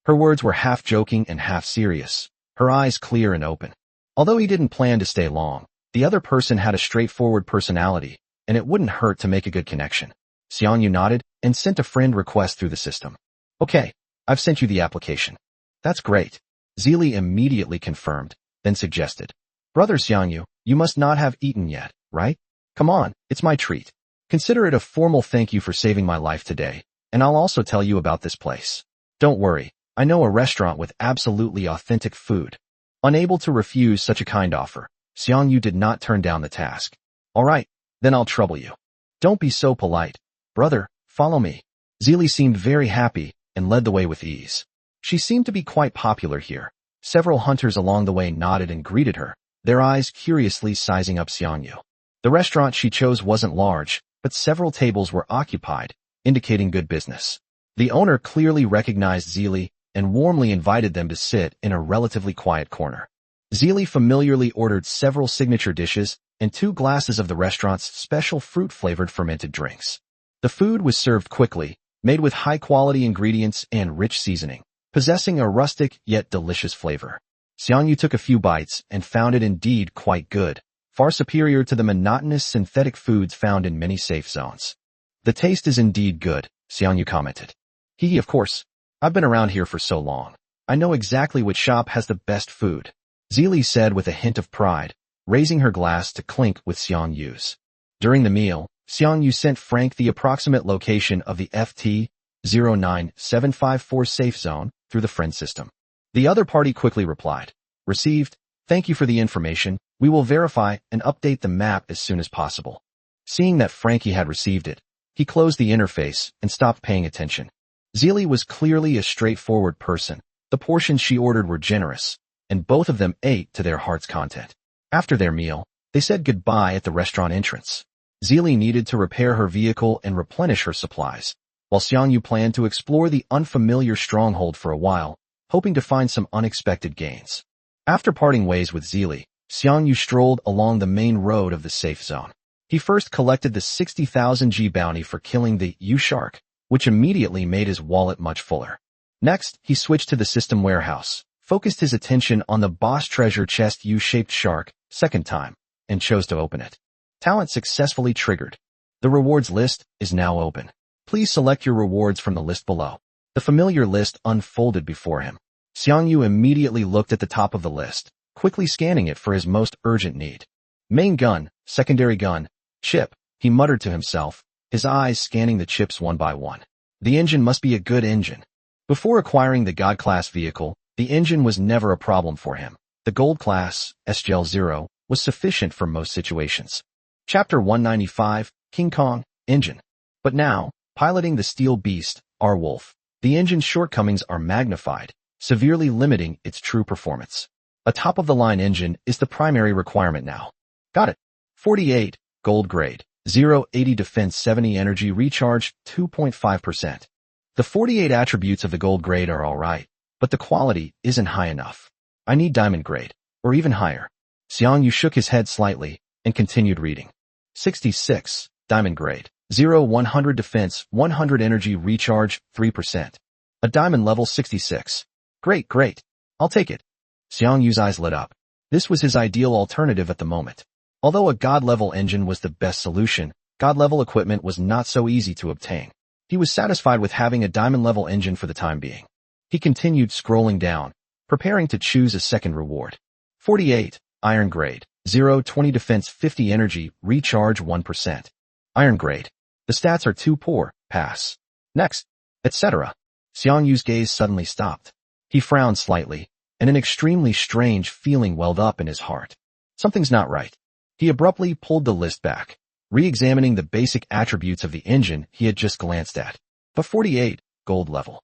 Her words were half joking and half serious, her eyes clear and open. Although he didn't plan to stay long, the other person had a straightforward personality, and it wouldn't hurt to make a good connection. Xiang Yu nodded and sent a friend request through the system. Okay, I've sent you the application. That's great. Zili immediately confirmed, then suggested. Brother Xiang Yu, you must not have eaten yet, right? Come on, it's my treat. Consider it a formal thank you for saving my life today, and I'll also tell you about this place. Don't worry, I know a restaurant with absolutely authentic food. Unable to refuse such a kind offer, Xiang Yu did not turn down the task. All right, then I'll trouble you. Don't be so polite. Brother, follow me. Zili seemed very happy and led the way with ease. She seemed to be quite popular here. Several hunters along the way nodded and greeted her, their eyes curiously sizing up Xiang Yu. The restaurant she chose wasn't large, but several tables were occupied, indicating good business. The owner clearly recognized Zili and warmly invited them to sit in a relatively quiet corner. Zili familiarly ordered several signature dishes and 2 glasses of the restaurant's special fruit-flavored fermented drinks. The food was served quickly, made with high-quality ingredients and rich seasoning, possessing a rustic yet delicious flavor. Xiang Yu took a few bites and found it indeed quite good, far superior to the monotonous synthetic foods found in many safe zones. The taste is indeed good, Xiang Yu commented. Of course. I've been around here for so long. I know exactly which shop has the best food, Zili said with a hint of pride, raising her glass to clink with Xiang Yu's. During the meal, Xiang Yu sent Frank the approximate location of the FT-09754 safe zone through the friend system. The other party quickly replied, Received, thank you for the information, we will verify and update the map as soon as possible. Seeing that Frankie had received it, he closed the interface and stopped paying attention. Zili was clearly a straightforward person. The portions she ordered were generous, and both of them ate to their heart's content. After their meal, they said goodbye at the restaurant entrance. Zili needed to repair her vehicle and replenish her supplies, while Xiang Yu planned to explore the unfamiliar stronghold for a while, hoping to find some unexpected gains. After parting ways with Zili, Xiang Yu strolled along the main road of the safe zone. He first collected the 60,000 G bounty for killing the Yu shark, which immediately made his wallet much fuller. Next, he switched to the system warehouse, focused his attention on the boss treasure chest U-shaped shark, second time, and chose to open it. Talent successfully triggered. The rewards list is now open. Please select your rewards from the list below. The familiar list unfolded before him. Xiang Yu immediately looked at the top of the list, quickly scanning it for his most urgent need. Main gun, secondary gun, chip, he muttered to himself, his eyes scanning the chips one by one. The engine must be a good engine. Before acquiring the God class vehicle, the engine was never a problem for him. The Gold class, SGL-0, was sufficient for most situations. Chapter 195, King Kong, Engine. But now, piloting the Steel Beast, R-Wolf, the engine's shortcomings are magnified, severely limiting its true performance. A top-of-the-line engine is the primary requirement now. Got it. 48, Gold grade. 0-80 defense 70 energy recharge 2.5%. The 48 attributes of the gold grade are alright, but the quality isn't high enough. I need diamond grade, or even higher. Xiang Yu shook his head slightly and continued reading. 66, diamond grade. 0-100 defense 100 energy recharge 3%. A diamond level 66. Great. I'll take it. Xiang Yu's eyes lit up. This was his ideal alternative at the moment. Although a God-level engine was the best solution, God-level equipment was not so easy to obtain. He was satisfied with having a diamond-level engine for the time being. He continued scrolling down, preparing to choose a second reward. 48, iron grade. 0-20 defense 50 energy, recharge 1%. Iron grade. The stats are too poor, pass. Next, etc. Xiang Yu's gaze suddenly stopped. He frowned slightly, and an extremely strange feeling welled up in his heart. Something's not right. He abruptly pulled the list back, re-examining the basic attributes of the engine he had just glanced at. But 48, gold level.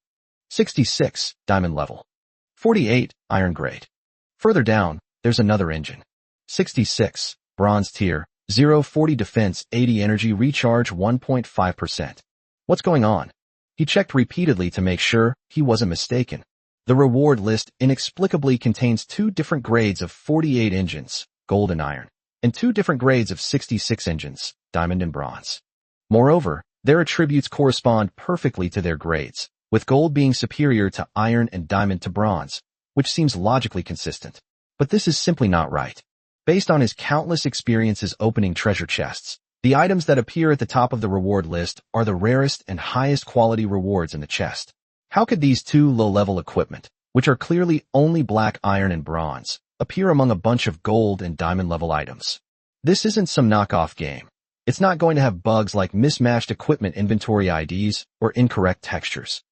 66, diamond level. 48, iron grade. Further down, there's another engine. 66, bronze tier, 0-40 defense, 80 energy recharge, 1.5%. What's going on? He checked repeatedly to make sure he wasn't mistaken. The reward list inexplicably contains 2 different grades of 48 engines, gold and iron, and 2 different grades of 66 engines, diamond and bronze. Moreover, their attributes correspond perfectly to their grades, with gold being superior to iron and diamond to bronze, which seems logically consistent. But this is simply not right. Based on his countless experiences opening treasure chests, the items that appear at the top of the reward list are the rarest and highest quality rewards in the chest. How could these 2 low-level equipment, which are clearly only black iron and bronze, appear among a bunch of gold and diamond-level items? This isn't some knockoff game. It's not going to have bugs like mismatched equipment inventory IDs or incorrect textures.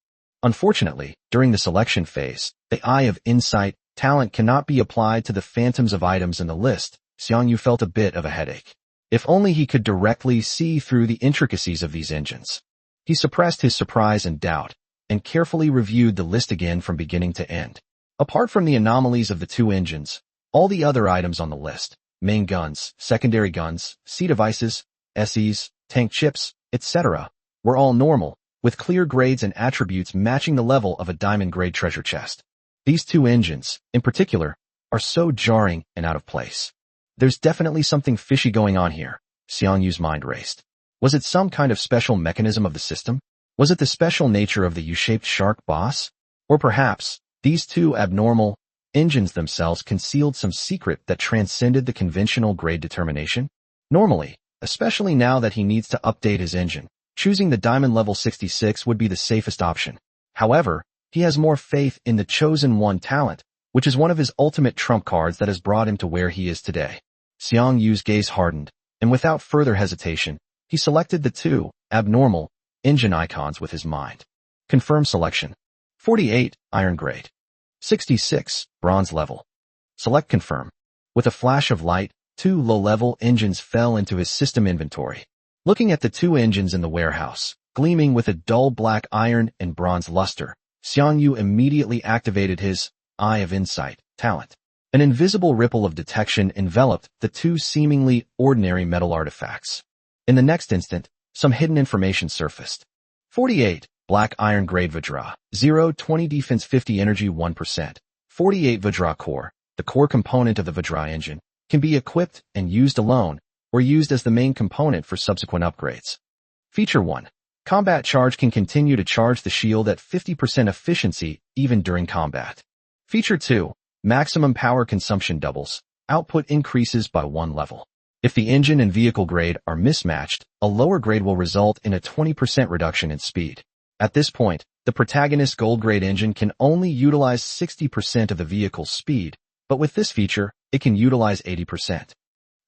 Unfortunately, during the selection phase, the eye of insight, talent cannot be applied to the phantoms of items in the list. Xiang Yu felt a bit of a headache. If only he could directly see through the intricacies of these engines. He suppressed his surprise and doubt, and carefully reviewed the list again from beginning to end. Apart from the anomalies of the 2 engines, all the other items on the list, main guns, secondary guns, C devices, SEs, tank chips, etc., were all normal, with clear grades and attributes matching the level of a diamond-grade treasure chest. These 2 engines, in particular, are so jarring and out of place. There's definitely something fishy going on here. Xiang Yu's mind raced. Was it some kind of special mechanism of the system? Was it the special nature of the U-shaped shark boss? Or perhaps, these 2 abnormal engines themselves concealed some secret that transcended the conventional grade determination? Normally, especially now that he needs to update his engine, choosing the diamond level 66 would be the safest option. However, he has more faith in the chosen one talent, which is one of his ultimate trump cards that has brought him to where he is today. Xiang Yu's gaze hardened, and without further hesitation, he selected the 2 abnormal engine icons with his mind. Confirm selection. 48, iron grade. 66, bronze level. Select confirm. With a flash of light, 2 low-level engines fell into his system inventory. Looking at the 2 engines in the warehouse, gleaming with a dull black iron and bronze luster, Xiang Yu immediately activated his Eye of Insight talent. An invisible ripple of detection enveloped the 2 seemingly ordinary metal artifacts. In the next instant, some hidden information surfaced. 48, black iron grade Vajra, 0-20 defense 50 energy 1%. 48 Vajra core, the core component of the Vajra engine, can be equipped and used alone, or used as the main component for subsequent upgrades. Feature 1. Combat charge can continue to charge the shield at 50% efficiency even during combat. Feature 2. Maximum power consumption doubles. Output increases by 1 level. If the engine and vehicle grade are mismatched, a lower grade will result in a 20% reduction in speed. At this point, the protagonist's gold grade engine can only utilize 60% of the vehicle's speed, but with this feature, it can utilize 80%.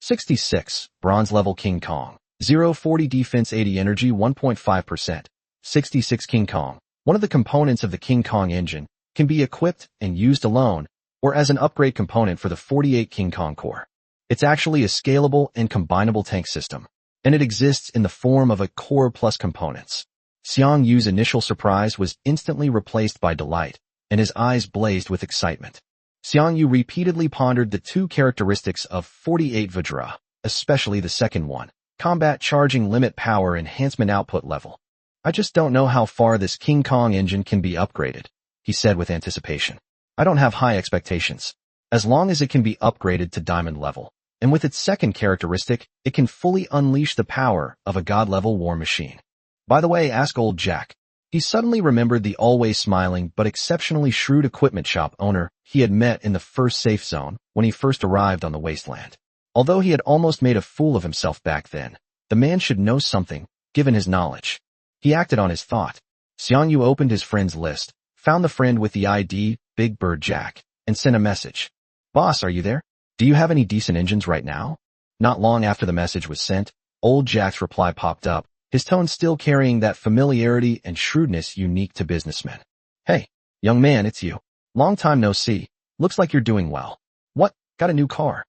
66, bronze level King Kong. 0-40 defense 80 energy 1.5%. 66 King Kong. One of the components of the King Kong engine can be equipped and used alone, or as an upgrade component for the 48 King Kong core. It's actually a scalable and combinable tank system, and it exists in the form of a core plus components. Xiang Yu's initial surprise was instantly replaced by delight, and his eyes blazed with excitement. Xiang Yu repeatedly pondered the 2 characteristics of 48 Vajra, especially the second one, combat charging limit power enhancement output level. I just don't know how far this King Kong engine can be upgraded, he said with anticipation. I don't have high expectations. As long as it can be upgraded to diamond level, and with its second characteristic, it can fully unleash the power of a god-level war machine. By the way, ask old Jack. He suddenly remembered the always smiling but exceptionally shrewd equipment shop owner he had met in the first safe zone when he first arrived on the wasteland. Although he had almost made a fool of himself back then, the man should know something, given his knowledge. He acted on his thought. Xiang Yu opened his friend's list, found the friend with the ID, Big Bird Jack, and sent a message. Boss, are you there? Do you have any decent engines right now? Not long after the message was sent, old Jack's reply popped up, his tone still carrying that familiarity and shrewdness unique to businessmen. Hey, young man, it's you. Long time no see. Looks like you're doing well. What, got a new car?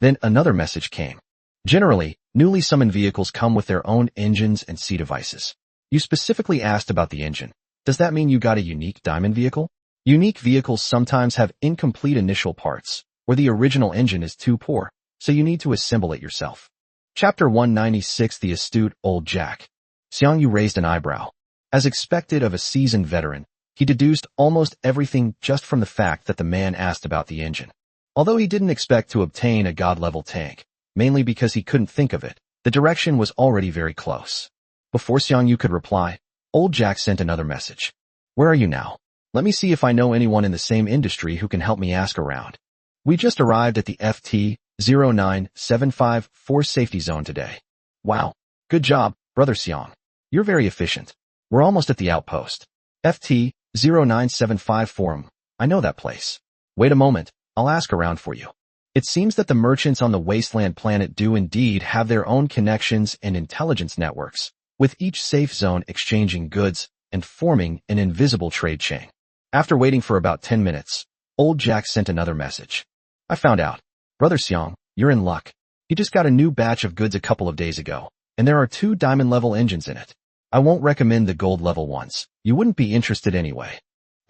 Then another message came. Generally, newly summoned vehicles come with their own engines and C devices. You specifically asked about the engine. Does that mean you got a unique diamond vehicle? Unique vehicles sometimes have incomplete initial parts, or the original engine is too poor, so you need to assemble it yourself. Chapter 196. The Astute Old Jack. Xiang Yu raised an eyebrow. As expected of a seasoned veteran, he deduced almost everything just from the fact that the man asked about the engine. Although he didn't expect to obtain a god-level tank, mainly because he couldn't think of it, the direction was already very close. Before Xiang Yu could reply, Old Jack sent another message. Where are you now? Let me see if I know anyone in the same industry who can help me ask around. We just arrived at the FT-09754 safety zone today. Wow. Good job, Brother Xiang. You're very efficient. We're almost at the outpost. FT-09754. I know that place. Wait a moment, I'll ask around for you. It seems that the merchants on the wasteland planet do indeed have their own connections and intelligence networks, with each safe zone exchanging goods and forming an invisible trade chain. After waiting for about 10 minutes, Old Jack sent another message. I found out. Brother Xiang, you're in luck. He just got a new batch of goods a couple of days ago, and there are 2 diamond-level engines in it. I won't recommend the gold-level ones. You wouldn't be interested anyway.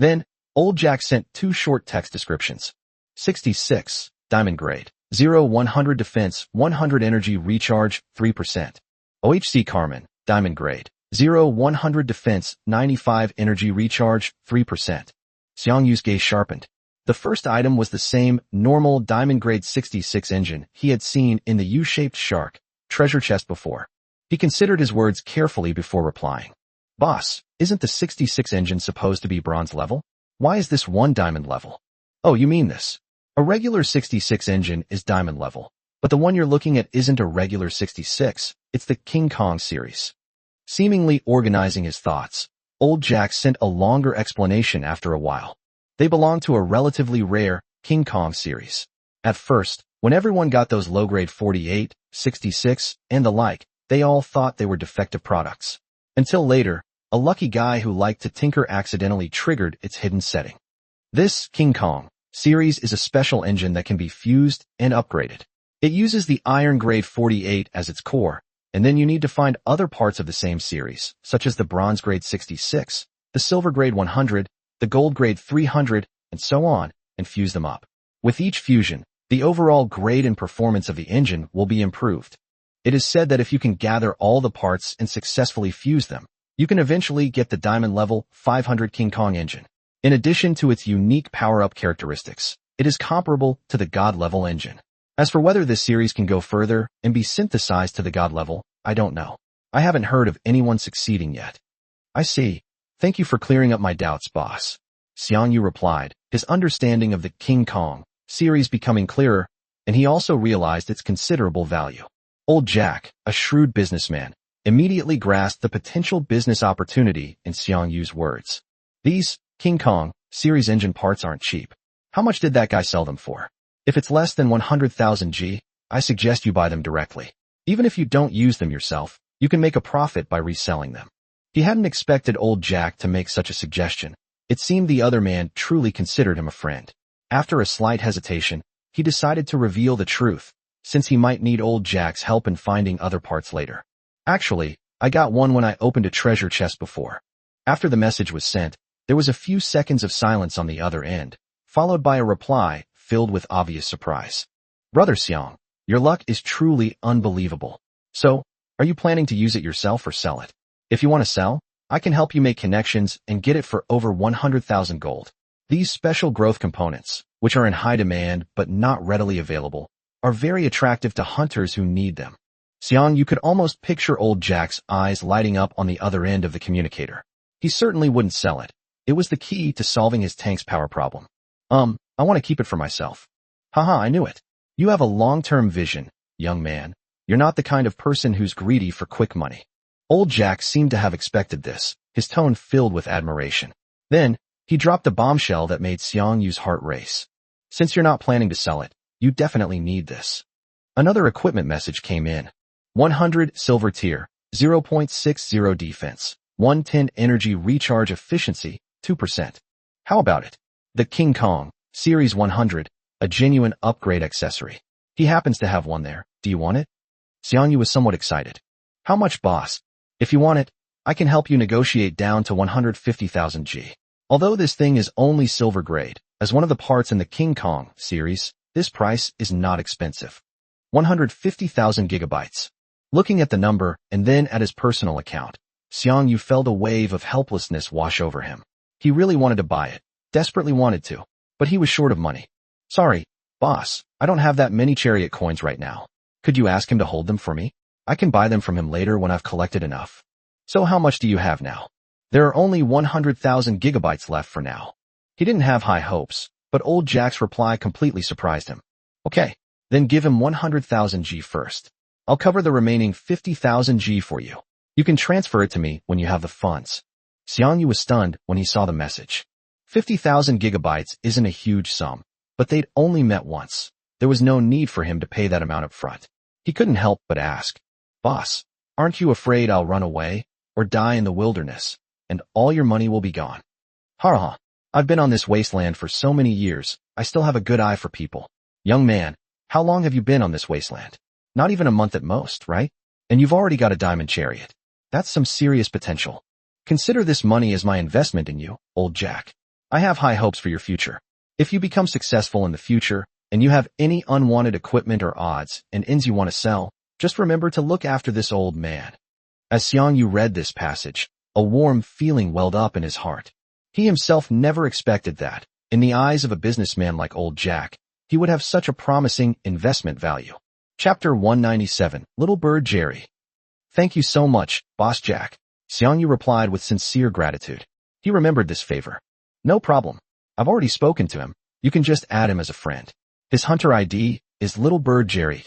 Then, Old Jack sent 2 short text descriptions. 66, diamond grade. 0-100 defense, 100 energy recharge, 3%. OHC Carmen, diamond grade. 0-100 defense, 95 energy recharge, 3%. Xiang Yu's gaze sharpened. The first item was the same normal diamond grade 66 engine he had seen in the U-shaped shark treasure chest before. He considered his words carefully before replying. Boss, isn't the 66 engine supposed to be bronze level? Why is this 1 diamond level? Oh, you mean this. A regular 66 engine is diamond level, but the one you're looking at isn't a regular 66, it's the King Kong series. Seemingly organizing his thoughts, Old Jack sent a longer explanation after a while. They belong to a relatively rare King Kong series. At first, when everyone got those low-grade 48, 66, and the like, they all thought they were defective products. Until later, a lucky guy who liked to tinker accidentally triggered its hidden setting. This King Kong series is a special engine that can be fused and upgraded. It uses the iron grade 48 as its core, and then you need to find other parts of the same series, such as the bronze grade 66, the silver grade 100, the gold grade 300, and so on, and fuse them up. With each fusion, the overall grade and performance of the engine will be improved. It is said that if you can gather all the parts and successfully fuse them, you can eventually get the diamond level 500 King Kong engine. In addition to its unique power-up characteristics, it is comparable to the god level engine. As for whether this series can go further and be synthesized to the god level, I don't know. I haven't heard of anyone succeeding yet. I see. Thank you for clearing up my doubts, boss. Xiang Yu replied, his understanding of the King Kong series becoming clearer, and he also realized its considerable value. Old Jack, a shrewd businessman, immediately grasped the potential business opportunity in Xiang Yu's words. These King Kong series engine parts aren't cheap. How much did that guy sell them for? If it's less than 100,000 G, I suggest you buy them directly. Even if you don't use them yourself, you can make a profit by reselling them. He hadn't expected Old Jack to make such a suggestion. It seemed the other man truly considered him a friend. After a slight hesitation, he decided to reveal the truth, since he might need Old Jack's help in finding other parts later. Actually, I got one when I opened a treasure chest before. After the message was sent, there was a few seconds of silence on the other end, followed by a reply filled with obvious surprise. Brother Xiang, your luck is truly unbelievable. So, are you planning to use it yourself or sell it? If you want to sell, I can help you make connections and get it for over 100,000 gold. These special growth components, which are in high demand but not readily available, are very attractive to hunters who need them. Xiang, you could almost picture Old Jack's eyes lighting up on the other end of the communicator. He certainly wouldn't sell it. It was the key to solving his tank's power problem. I want to keep it for myself. Haha, I knew it. You have a long-term vision, young man. You're not the kind of person who's greedy for quick money. Old Jack seemed to have expected this, his tone filled with admiration. Then, he dropped a bombshell that made Xiang Yu's heart race. Since you're not planning to sell it, you definitely need this. Another equipment message came in. 100 silver tier, 0.60 defense, 110 energy recharge efficiency, 2%. How about it? The King Kong, Series 100, a genuine upgrade accessory. He happens to have one there. Do you want it? Xiang Yu was somewhat excited. How much, boss? If you want it, I can help you negotiate down to 150,000 G. Although this thing is only silver grade, as one of the parts in the King Kong series, this price is not expensive. 150,000 gigabytes. Looking at the number and then at his personal account, Xiang Yu felt a wave of helplessness wash over him. He really wanted to buy it, desperately wanted to, but he was short of money. Sorry, boss, I don't have that many Chariot coins right now. Could you ask him to hold them for me? I can buy them from him later when I've collected enough. So how much do you have now? There are only 100,000 gigabytes left for now. He didn't have high hopes, but old Jack's reply completely surprised him. Okay, then give him 100,000 G first. I'll cover the remaining 50,000 G for you. You can transfer it to me when you have the funds. Xiang Yu was stunned when he saw the message. 50,000 gigabytes isn't a huge sum, but they'd only met once. There was no need for him to pay that amount up front. He couldn't help but ask, Boss, aren't you afraid I'll run away or die in the wilderness, and all your money will be gone? Ha. I've been on this wasteland for so many years, I still have a good eye for people. Young man, how long have you been on this wasteland? Not even a month at most, right? And you've already got a diamond chariot. That's some serious potential. Consider this money as my investment in you, old Jack. I have high hopes for your future. If you become successful in the future, and you have any unwanted equipment or odds and ends you want to sell, just remember to look after this old man. As Xiang Yu read this passage, a warm feeling welled up in his heart. He himself never expected that, in the eyes of a businessman like old Jack, he would have such a promising investment value. Chapter 197, Little Bird Jerry. Thank you so much, Boss Jack. Xiang Yu replied with sincere gratitude. He remembered this favor. No problem. I've already spoken to him. You can just add him as a friend. His hunter ID is Little Bird Jerry.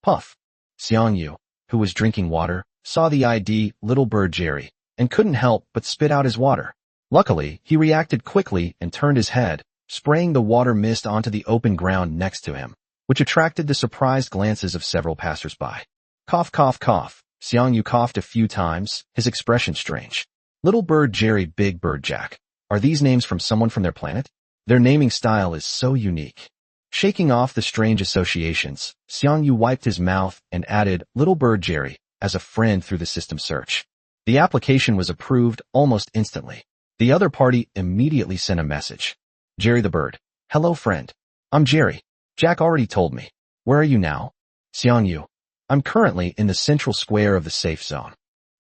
Puff. Xiang Yu, who was drinking water, saw the ID Little Bird Jerry and couldn't help but spit out his water. Luckily, he reacted quickly and turned his head, spraying the water mist onto the open ground next to him, which attracted the surprised glances of several passersby. Cough, cough, cough. Xiang Yu coughed a few times, his expression strange. Little Bird Jerry, Big Bird Jack. Are these names from someone from their planet? Their naming style is so unique. Shaking off the strange associations, Xiang Yu wiped his mouth and added Little Bird Jerry as a friend through the system search. The application was approved almost instantly. The other party immediately sent a message. Jerry the Bird. Hello, friend. I'm Jerry. Jack already told me. Where are you now? Xiang Yu. I'm currently in the central square of the safe zone.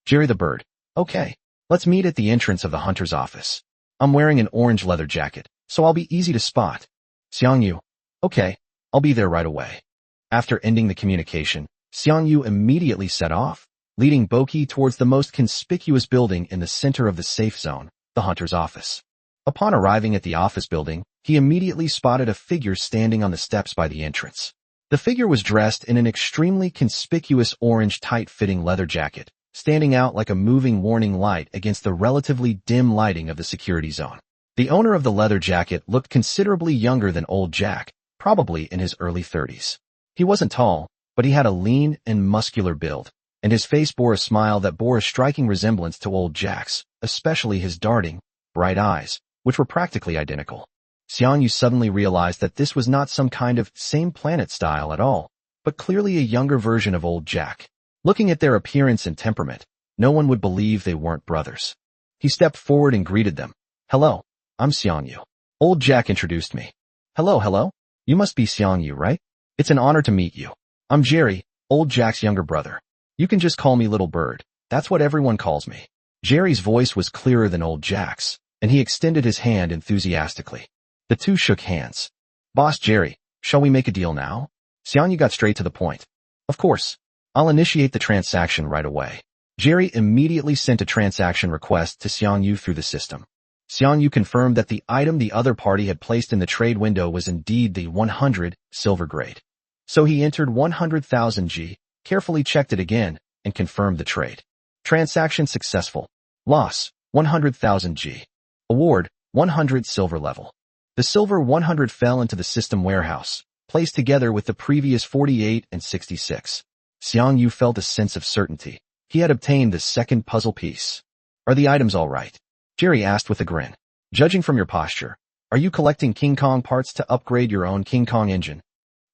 Jerry the Bird. Okay. Let's meet at the entrance of the hunter's office. I'm wearing an orange leather jacket, so I'll be easy to spot. Xiang Yu. Okay. I'll be there right away. After ending the communication, Xiang Yu immediately set off, leading Boki towards the most conspicuous building in the center of the safe zone, the hunter's office. Upon arriving at the office building, he immediately spotted a figure standing on the steps by the entrance. The figure was dressed in an extremely conspicuous orange tight-fitting leather jacket, standing out like a moving warning light against the relatively dim lighting of the security zone. The owner of the leather jacket looked considerably younger than old Jack, probably in his early 30s. He wasn't tall, but he had a lean and muscular build, and his face bore a smile that bore a striking resemblance to old Jack's, especially his darting, bright eyes, which were practically identical. Xiang Yu suddenly realized that this was not some kind of same planet style at all, but clearly a younger version of old Jack. Looking at their appearance and temperament, no one would believe they weren't brothers. He stepped forward and greeted them. Hello, I'm Xiang Yu. Old Jack introduced me. Hello. You must be Xiang Yu, right? It's an honor to meet you. I'm Jerry, old Jack's younger brother. You can just call me Little Bird. That's what everyone calls me. Jerry's voice was clearer than old Jack's, and he extended his hand enthusiastically. The two shook hands. Boss Jerry, shall we make a deal now? Xiang Yu got straight to the point. Of course. I'll initiate the transaction right away. Jerry immediately sent a transaction request to Xiang Yu through the system. Xiang Yu confirmed that the item the other party had placed in the trade window was indeed the 100 silver grade. So he entered 100,000 G, carefully checked it again, and confirmed the trade. Transaction successful. Loss, 100,000 G. Award, 100 silver level. The silver 100 fell into the system warehouse, placed together with the previous 48 and 66. Xiang Yu felt a sense of certainty. He had obtained the second puzzle piece. Are the items all right? Jerry asked with a grin. Judging from your posture, are you collecting King Kong parts to upgrade your own King Kong engine?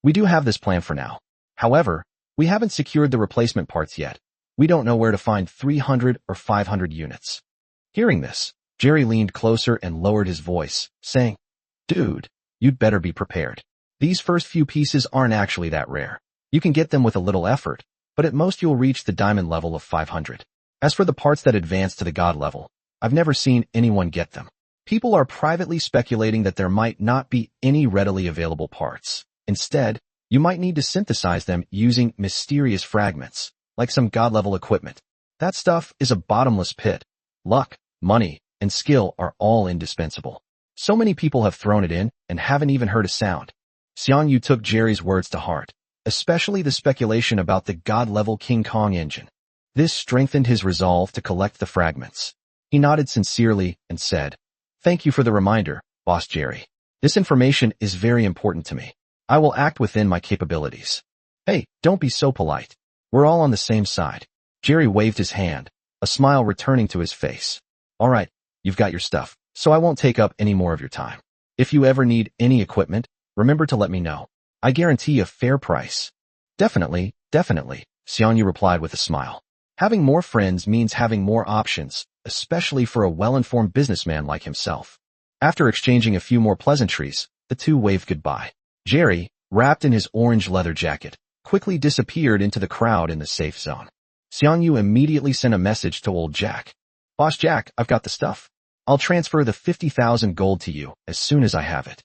We do have this plan for now. However, we haven't secured the replacement parts yet. We don't know where to find 300 or 500 units. Hearing this, Jerry leaned closer and lowered his voice, saying, Dude, you'd better be prepared. These first few pieces aren't actually that rare. You can get them with a little effort, but at most you'll reach the diamond level of 500. As for the parts that advance to the god level, I've never seen anyone get them. People are privately speculating that there might not be any readily available parts. Instead, you might need to synthesize them using mysterious fragments, like some god-level equipment. That stuff is a bottomless pit. Luck, money, and skill are all indispensable. So many people have thrown it in and haven't even heard a sound. Xiang Yu took Jerry's words to heart, especially the speculation about the god-level King Kong engine. This strengthened his resolve to collect the fragments. He nodded sincerely and said, Thank you for the reminder, Boss Jerry. This information is very important to me. I will act within my capabilities. Hey, don't be so polite. We're all on the same side. Jerry waved his hand, a smile returning to his face. All right, you've got your stuff, so I won't take up any more of your time. If you ever need any equipment, remember to let me know. I guarantee a fair price. Definitely, Xiang Yu replied with a smile. Having more friends means having more options, especially for a well-informed businessman like himself. After exchanging a few more pleasantries, the two waved goodbye. Jerry, wrapped in his orange leather jacket, quickly disappeared into the crowd in the safe zone. Xiang Yu immediately sent a message to old Jack. Boss Jack, I've got the stuff. I'll transfer the 50,000 gold to you as soon as I have it.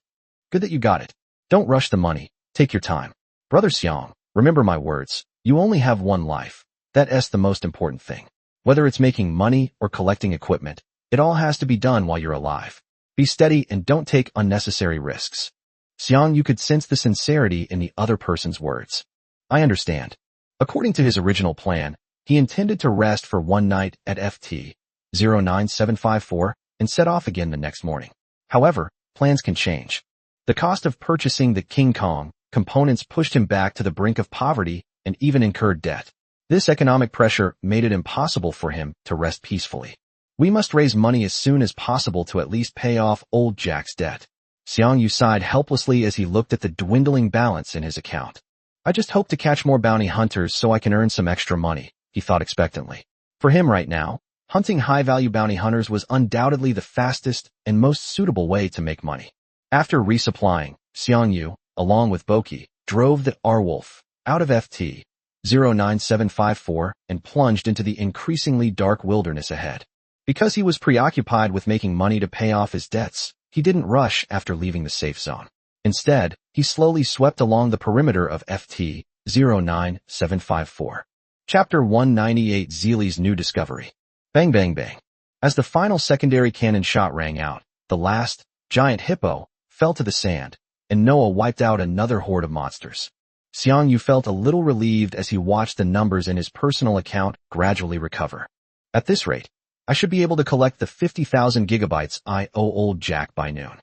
Good that you got it. Don't rush the money. Take your time. Brother Xiang, remember my words. You only have one life. That's the most important thing. Whether it's making money or collecting equipment, it all has to be done while you're alive. Be steady and don't take unnecessary risks. Xiang Yu could sense the sincerity in the other person's words. I understand. According to his original plan, he intended to rest for one night at FT 09754 and set off again the next morning. However, plans can change. The cost of purchasing the King Kong components pushed him back to the brink of poverty and even incurred debt. This economic pressure made it impossible for him to rest peacefully. We must raise money as soon as possible to at least pay off old Jack's debt. Xiang Yu sighed helplessly as he looked at the dwindling balance in his account. I just hope to catch more bounty hunters so I can earn some extra money, he thought expectantly. For him right now, hunting high-value bounty hunters was undoubtedly the fastest and most suitable way to make money. After resupplying, Xiang Yu, along with Boki, drove the R-Wolf out of FT 09754 and plunged into the increasingly dark wilderness ahead. Because he was preoccupied with making money to pay off his debts, he didn't rush after leaving the safe zone. Instead, he slowly swept along the perimeter of FT 09754. Chapter 198 Zeely's New Discovery. Bang bang bang. As the final secondary cannon shot rang out, the last, giant hippo, fell to the sand, and Noah wiped out another horde of monsters. Xiang Yu felt a little relieved as he watched the numbers in his personal account gradually recover. At this rate, I should be able to collect the 50,000 gigabytes I owe old Jack by noon.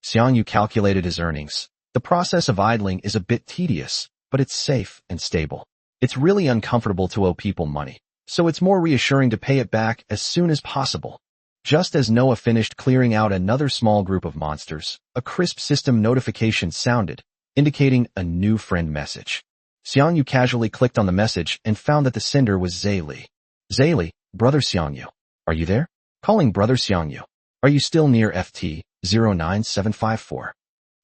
Xiang Yu calculated his earnings. The process of idling is a bit tedious, but it's safe and stable. It's really uncomfortable to owe people money, so it's more reassuring to pay it back as soon as possible. Just as Noah finished clearing out another small group of monsters, a crisp system notification sounded, indicating a new friend message. Xiang Yu casually clicked on the message and found that the sender was Zeely. Zeely, Brother Xiang Yu. Are you there? Calling Brother Xiang Yu. Are you still near FT 09754?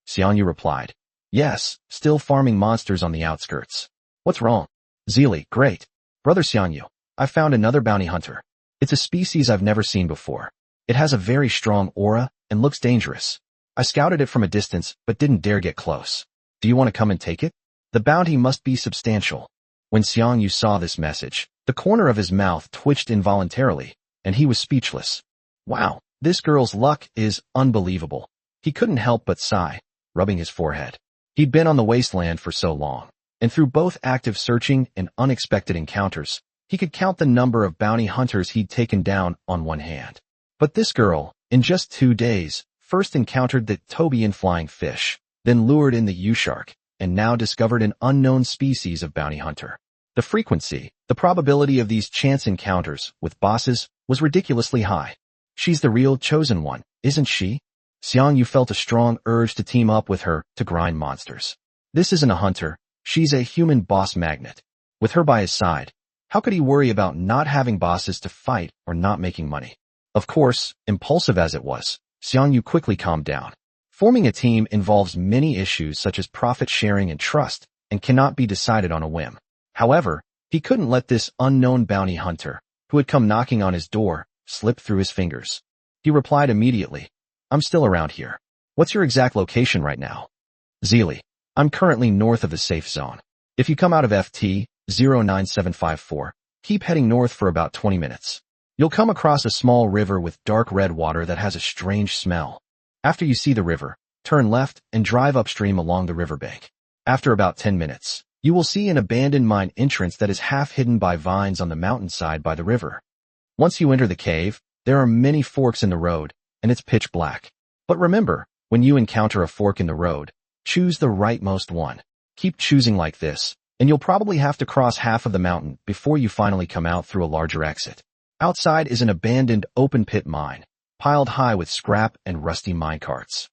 Xiang Yu replied. Yes, still farming monsters on the outskirts. What's wrong? Zeely, great. Brother Xiang Yu, I found another bounty hunter. It's a species I've never seen before. It has a very strong aura and looks dangerous. I scouted it from a distance but didn't dare get close. Do you want to come and take it? The bounty must be substantial. When Xiang Yu saw this message, the corner of his mouth twitched involuntarily, and he was speechless. Wow, this girl's luck is unbelievable. He couldn't help but sigh, rubbing his forehead. He'd been on the wasteland for so long, and through both active searching and unexpected encounters, he could count the number of bounty hunters he'd taken down on one hand. But this girl, in just 2 days, first encountered the Tobian flying fish, then lured in the U-shark, and now discovered an unknown species of bounty hunter. The frequency, the probability of these chance encounters with bosses was ridiculously high. She's the real chosen one, isn't she? Xiang Yu felt a strong urge to team up with her to grind monsters. This isn't a hunter, she's a human boss magnet. With her by his side, how could he worry about not having bosses to fight or not making money? Of course, impulsive as it was, Xiang Yu quickly calmed down. Forming a team involves many issues such as profit sharing and trust, and cannot be decided on a whim. However, he couldn't let this unknown bounty hunter, who had come knocking on his door, slip through his fingers. He replied immediately, I'm still around here. What's your exact location right now? Zeely, I'm currently north of the safe zone. If you come out of FT 09754, keep heading north for about 20 minutes. You'll come across a small river with dark red water that has a strange smell. After you see the river, turn left and drive upstream along the riverbank. After about 10 minutes, you will see an abandoned mine entrance that is half hidden by vines on the mountainside by the river. Once you enter the cave, there are many forks in the road, and it's pitch black. But remember, when you encounter a fork in the road, choose the rightmost one. Keep choosing like this, and you'll probably have to cross half of the mountain before you finally come out through a larger exit. Outside is an abandoned open-pit mine, piled high with scrap and rusty minecarts.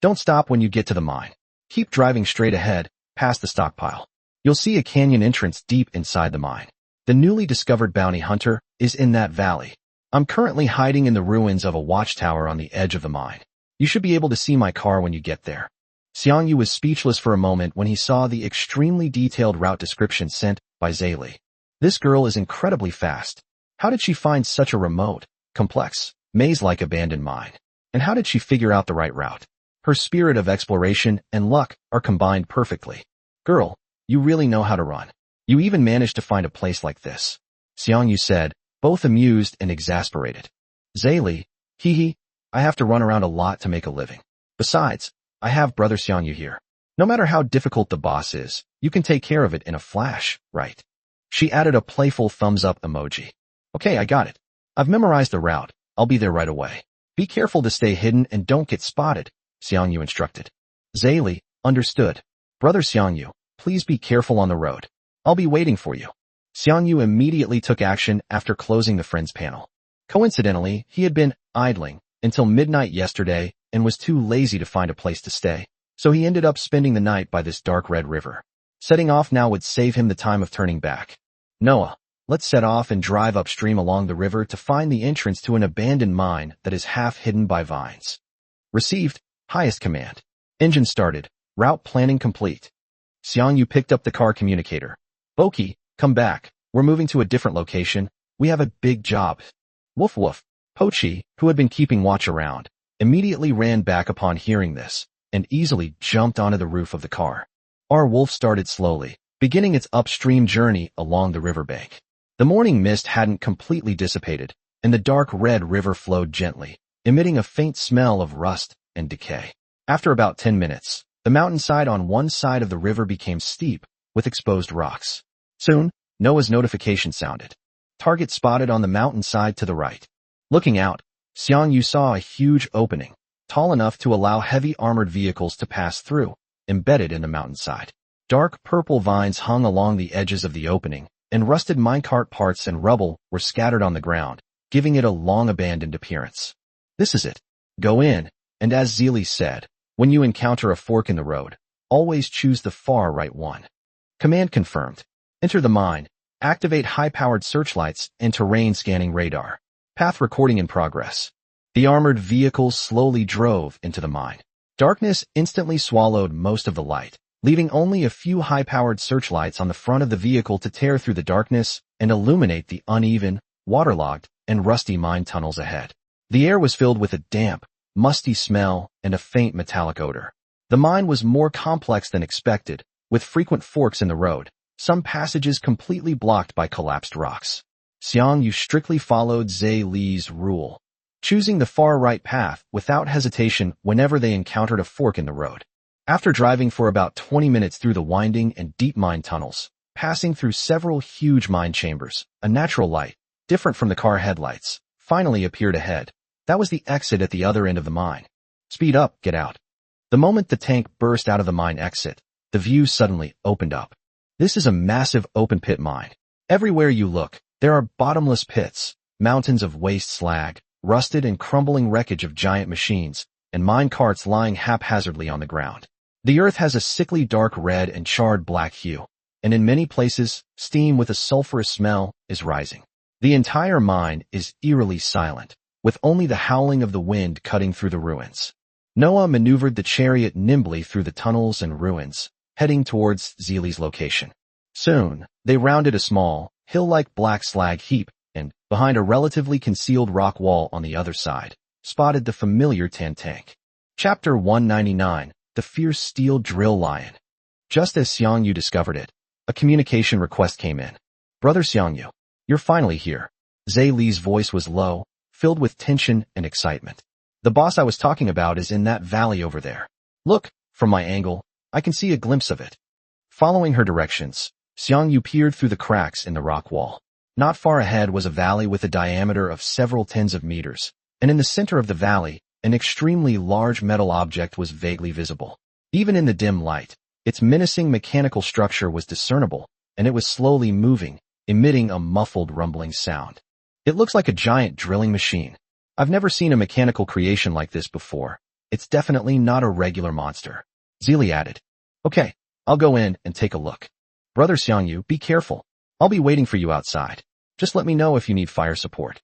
Don't stop when you get to the mine. Keep driving straight ahead, past the stockpile. You'll see a canyon entrance deep inside the mine. The newly discovered bounty hunter is in that valley. I'm currently hiding in the ruins of a watchtower on the edge of the mine. You should be able to see my car when you get there. Xiang Yu was speechless for a moment when he saw the extremely detailed route description sent by Zeely. This girl is incredibly fast. How did she find such a remote, complex, maze-like abandoned mine? And how did she figure out the right route? Her spirit of exploration and luck are combined perfectly. Girl, you really know how to run. You even managed to find a place like this. Xiang Yu said, both amused and exasperated. Zeely, hee, I have to run around a lot to make a living. Besides, I have brother Xiang Yu here. No matter how difficult the boss is, you can take care of it in a flash, right? She added a playful thumbs-up emoji. Okay, I got it. I've memorized the route. I'll be there right away. Be careful to stay hidden and don't get spotted, Xiang Yu instructed. Zeely, understood. Brother Xiang Yu, please be careful on the road. I'll be waiting for you. Xiang Yu immediately took action after closing the friends panel. Coincidentally, he had been idling until midnight yesterday and was too lazy to find a place to stay, so he ended up spending the night by this dark red river. Setting off now would save him the time of turning back. Noah, let's set off and drive upstream along the river to find the entrance to an abandoned mine that is half hidden by vines. Received, highest command. Engine started, route planning complete. Xiang Yu picked up the car communicator. Boki, come back, we're moving to a different location, we have a big job. Woof woof. Pochi, who had been keeping watch around, immediately ran back upon hearing this, and easily jumped onto the roof of the car. Our wolf started slowly, beginning its upstream journey along the riverbank. The morning mist hadn't completely dissipated, and the dark red river flowed gently, emitting a faint smell of rust and decay. After about 10 minutes, the mountainside on one side of the river became steep, with exposed rocks. Soon, Noah's notification sounded. Target spotted on the mountainside to the right. Looking out, Xiang Yu saw a huge opening, tall enough to allow heavy armored vehicles to pass through, embedded in the mountainside. Dark purple vines hung along the edges of the opening, and rusted minecart parts and rubble were scattered on the ground, giving it a long-abandoned appearance. This is it. Go in, and as Zeely said, when you encounter a fork in the road, always choose the far right one. Command confirmed. Enter the mine, activate high-powered searchlights and terrain scanning radar. Path recording in progress. The armored vehicles slowly drove into the mine. Darkness instantly swallowed most of the light, leaving only a few high-powered searchlights on the front of the vehicle to tear through the darkness and illuminate the uneven, waterlogged, and rusty mine tunnels ahead. The air was filled with a damp, musty smell and a faint metallic odor. The mine was more complex than expected, with frequent forks in the road, some passages completely blocked by collapsed rocks. Xiang Yu strictly followed Zeely's rule, choosing the far right path without hesitation whenever they encountered a fork in the road. After driving for about 20 minutes through the winding and deep mine tunnels, passing through several huge mine chambers, a natural light, different from the car headlights, finally appeared ahead. That was the exit at the other end of the mine. Speed up, get out. The moment the tank burst out of the mine exit, the view suddenly opened up. This is a massive open-pit mine. Everywhere you look, there are bottomless pits, mountains of waste slag, rusted and crumbling wreckage of giant machines, and mine carts lying haphazardly on the ground. The earth has a sickly dark red and charred black hue, and in many places, steam with a sulfurous smell is rising. The entire mine is eerily silent, with only the howling of the wind cutting through the ruins. Noah maneuvered the chariot nimbly through the tunnels and ruins, heading towards Zeeli's location. Soon, they rounded a small, hill-like black slag heap, and, behind a relatively concealed rock wall on the other side, spotted the familiar tan tank. Chapter 199, The Fierce Steel Drill Lion. Just as Xiang Yu discovered it, a communication request came in. "Brother Xiang Yu, you're finally here." Zeeli's voice was low, filled with tension and excitement. "The boss I was talking about is in that valley over there. Look, from my angle, I can see a glimpse of it." Following her directions, Xiang Yu peered through the cracks in the rock wall. Not far ahead was a valley with a diameter of several tens of meters, and in the center of the valley, an extremely large metal object was vaguely visible. Even in the dim light, its menacing mechanical structure was discernible, and it was slowly moving, emitting a muffled rumbling sound. "It looks like a giant drilling machine. I've never seen a mechanical creation like this before. It's definitely not a regular monster," Zeeli added. "Okay, I'll go in and take a look. Brother Xiang Yu, be careful. I'll be waiting for you outside. Just let me know if you need fire support."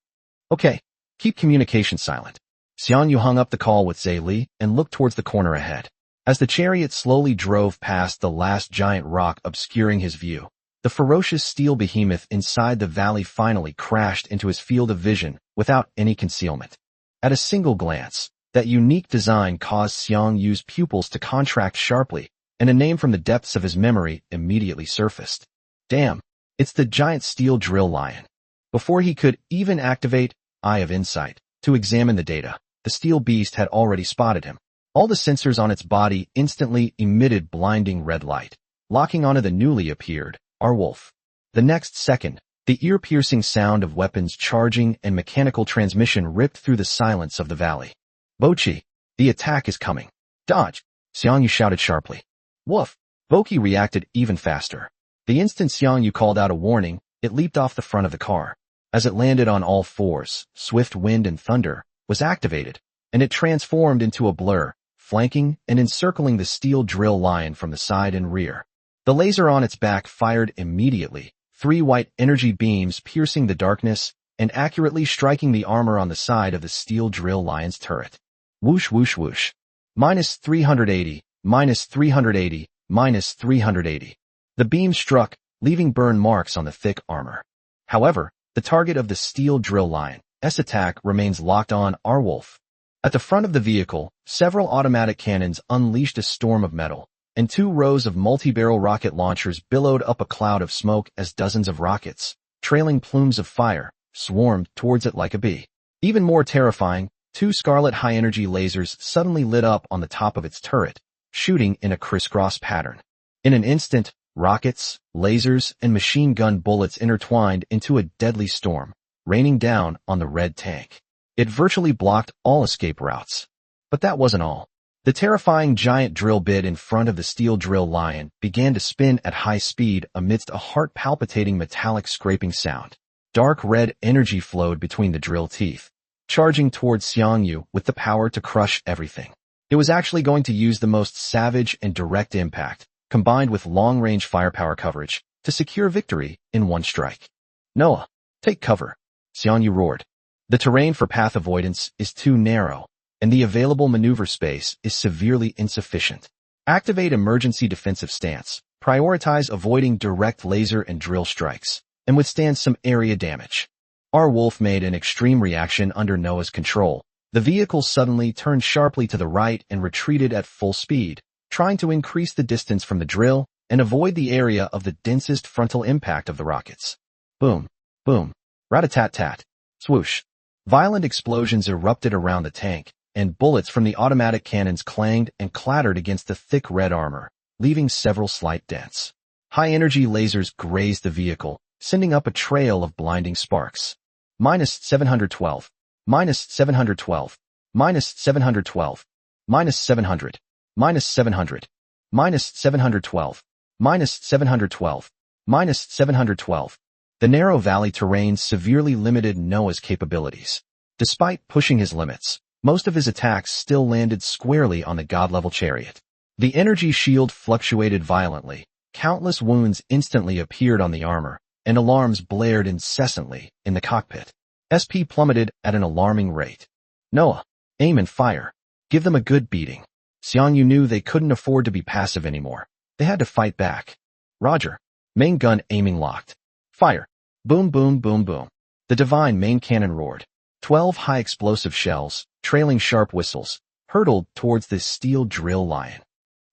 "Okay, keep communication silent." Xiang Yu hung up the call with Zeeli and looked towards the corner ahead. As the chariot slowly drove past the last giant rock obscuring his view, the ferocious steel behemoth inside the valley finally crashed into his field of vision without any concealment. At a single glance, that unique design caused Xiang Yu's pupils to contract sharply, and a name from the depths of his memory immediately surfaced. Damn, it's the giant steel drill lion. Before he could even activate Eye of Insight to examine the data, the steel beast had already spotted him. All the sensors on its body instantly emitted blinding red light, locking onto the newly appeared wolf. The next second, the ear-piercing sound of weapons charging and mechanical transmission ripped through the silence of the valley. "Bochi, the attack is coming. Dodge!" Xiang Yu shouted sharply. Woof! Bochi reacted even faster. The instant Xiang Yu called out a warning, it leaped off the front of the car. As it landed on all fours, Swift Wind and Thunder was activated, and it transformed into a blur, flanking and encircling the steel drill lion from the side and rear. The laser on its back fired immediately, 3 white energy beams piercing the darkness and accurately striking the armor on the side of the steel drill lion's turret. Whoosh whoosh whoosh. -380, -380, -380. The beam struck, leaving burn marks on the thick armor. However, the target of the steel drill lion's attack remains locked on wolf. At the front of the vehicle, several automatic cannons unleashed a storm of metal, and 2 rows of multi-barrel rocket launchers billowed up a cloud of smoke as dozens of rockets, trailing plumes of fire, swarmed towards it like a bee. Even more terrifying, 2 scarlet high-energy lasers suddenly lit up on the top of its turret, shooting in a crisscross pattern. In an instant, rockets, lasers, and machine gun bullets intertwined into a deadly storm, raining down on the red tank. It virtually blocked all escape routes. But that wasn't all. The terrifying giant drill bit in front of the steel drill lion began to spin at high speed amidst a heart-palpitating metallic scraping sound. Dark red energy flowed between the drill teeth, charging towards Xiang Yu with the power to crush everything. It was actually going to use the most savage and direct impact, combined with long-range firepower coverage, to secure victory in one strike. "Noah, take cover," Xiang Yu roared. "The terrain for path avoidance is too narrow, and the available maneuver space is severely insufficient. Activate emergency defensive stance, prioritize avoiding direct laser and drill strikes, and withstand some area damage." Our wolf made an extreme reaction under Noah's control. The vehicle suddenly turned sharply to the right and retreated at full speed, trying to increase the distance from the drill and avoid the area of the densest frontal impact of the rockets. Boom, boom, rat-a-tat-tat, swoosh. Violent explosions erupted around the tank, and bullets from the automatic cannons clanged and clattered against the thick red armor, leaving several slight dents. High-energy lasers grazed the vehicle, sending up a trail of blinding sparks. -712, -712, -712, -700, -700, -712, -712, -712. The narrow valley terrain severely limited Noah's capabilities. Despite pushing his limits, most of his attacks still landed squarely on the god-level chariot. The energy shield fluctuated violently. Countless wounds instantly appeared on the armor, and alarms blared incessantly in the cockpit. SP plummeted at an alarming rate. Noah, aim and fire. Give them a good beating. Xiang Yu knew they couldn't afford to be passive anymore. They had to fight back. Roger. Main gun aiming locked. Fire. Boom boom boom boom. The divine main cannon roared. 12 high explosive shells, trailing sharp whistles, hurtled towards this steel drill lion.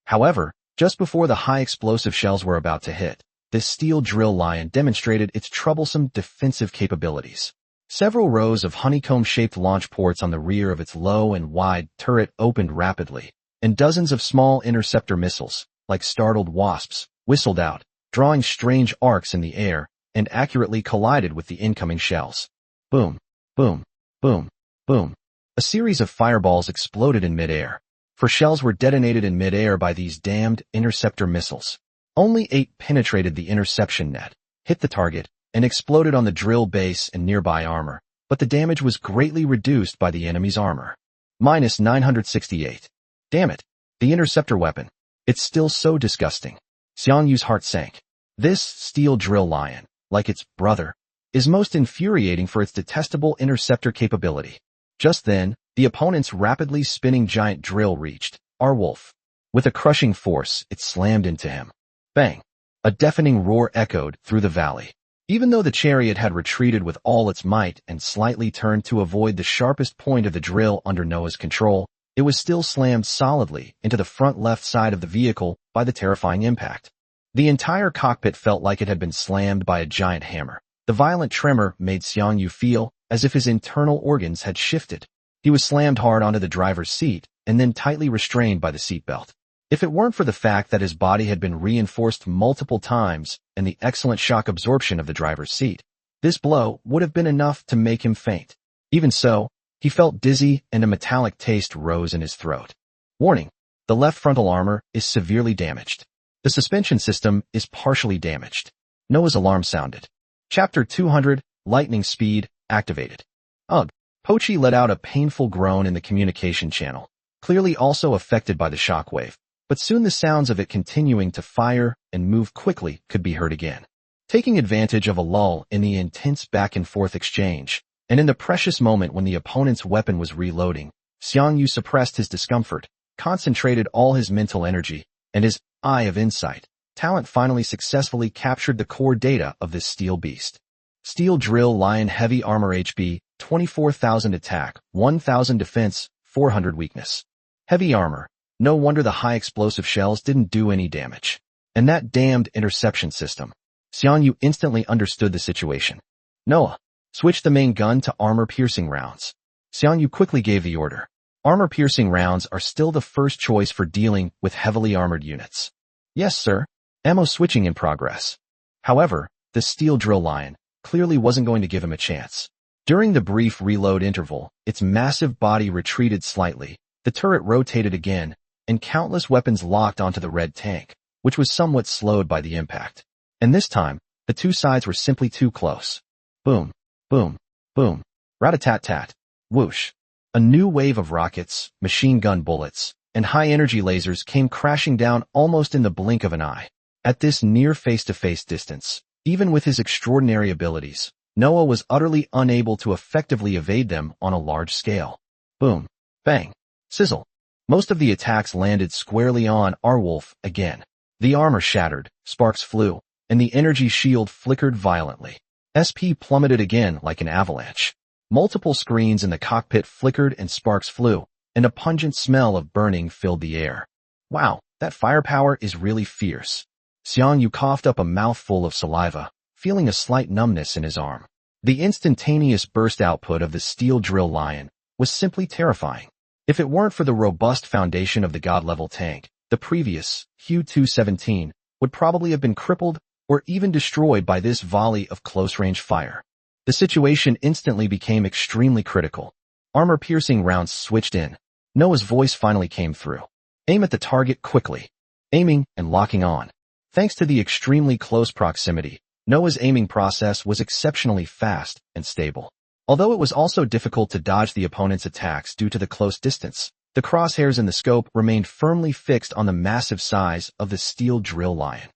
However, just before the high explosive shells were about to hit, this steel drill lion demonstrated its troublesome defensive capabilities. Several rows of honeycomb-shaped launch ports on the rear of its low and wide turret opened rapidly, and dozens of small interceptor missiles, like startled wasps, whistled out, drawing strange arcs in the air, and accurately collided with the incoming shells. Boom, boom, boom, boom. A series of fireballs exploded in midair, for shells were detonated in midair by these damned interceptor missiles. Only 8 penetrated the interception net, hit the target, and exploded on the drill base and nearby armor, but the damage was greatly reduced by the enemy's armor. Minus 968. Damn it. The interceptor weapon. It's still so disgusting. Xiang Yu's heart sank. This steel drill lion, like its brother, is most infuriating for its detestable interceptor capability. Just then, the opponent's rapidly spinning giant drill reached Arwolf. With a crushing force, it slammed into him. Bang! A deafening roar echoed through the valley. Even though the chariot had retreated with all its might and slightly turned to avoid the sharpest point of the drill under Noah's control, it was still slammed solidly into the front left side of the vehicle by the terrifying impact. The entire cockpit felt like it had been slammed by a giant hammer. The violent tremor made Xiang Yu feel as if his internal organs had shifted. He was slammed hard onto the driver's seat and then tightly restrained by the seatbelt. If it weren't for the fact that his body had been reinforced multiple times and the excellent shock absorption of the driver's seat, this blow would have been enough to make him faint. Even so, he felt dizzy and a metallic taste rose in his throat. Warning, the left frontal armor is severely damaged. The suspension system is partially damaged. Noah's alarm sounded. Chapter 200, Lightning Speed, activated. Ugh. Pochi let out a painful groan in the communication channel, clearly also affected by the shockwave. But soon the sounds of it continuing to fire and move quickly could be heard again. Taking advantage of a lull in the intense back-and-forth exchange, and in the precious moment when the opponent's weapon was reloading, Xiang Yu suppressed his discomfort, concentrated all his mental energy, and his eye of insight. Talent finally successfully captured the core data of this steel beast. Steel Drill Lion Heavy Armor HB, 24,000 attack, 1,000 defense, 400 weakness. Heavy armor. No wonder the high explosive shells didn't do any damage. And that damned interception system. Xiang Yu instantly understood the situation. Noah, switch the main gun to armor-piercing rounds. Xiang Yu quickly gave the order. Armor-piercing rounds are still the first choice for dealing with heavily armored units. Yes, sir. Ammo switching in progress. However, the Steel Drill Lion clearly wasn't going to give him a chance. During the brief reload interval, its massive body retreated slightly, the turret rotated again, and countless weapons locked onto the red tank, which was somewhat slowed by the impact. And this time, the two sides were simply too close. Boom, boom, boom, rat-a-tat-tat, whoosh. A new wave of rockets, machine gun bullets, and high-energy lasers came crashing down almost in the blink of an eye. At this near face-to-face distance, even with his extraordinary abilities, Noah was utterly unable to effectively evade them on a large scale. Boom, bang, sizzle. Most of the attacks landed squarely on Arwolf again. The armor shattered, sparks flew, and the energy shield flickered violently. SP plummeted again like an avalanche. Multiple screens in the cockpit flickered and sparks flew, and a pungent smell of burning filled the air. Wow, that firepower is really fierce. Xiang Yu coughed up a mouthful of saliva, feeling a slight numbness in his arm. The instantaneous burst output of the Steel Drill Lion was simply terrifying. If it weren't for the robust foundation of the God-level tank, the previous, Hu-217, would probably have been crippled or even destroyed by this volley of close-range fire. The situation instantly became extremely critical. Armor-piercing rounds switched in. Noah's voice finally came through. Aim at the target quickly. Aiming and locking on. Thanks to the extremely close proximity, Noah's aiming process was exceptionally fast and stable. Although it was also difficult to dodge the opponent's attacks due to the close distance, The crosshairs in the scope remained firmly fixed on the massive size of the steel drill lion.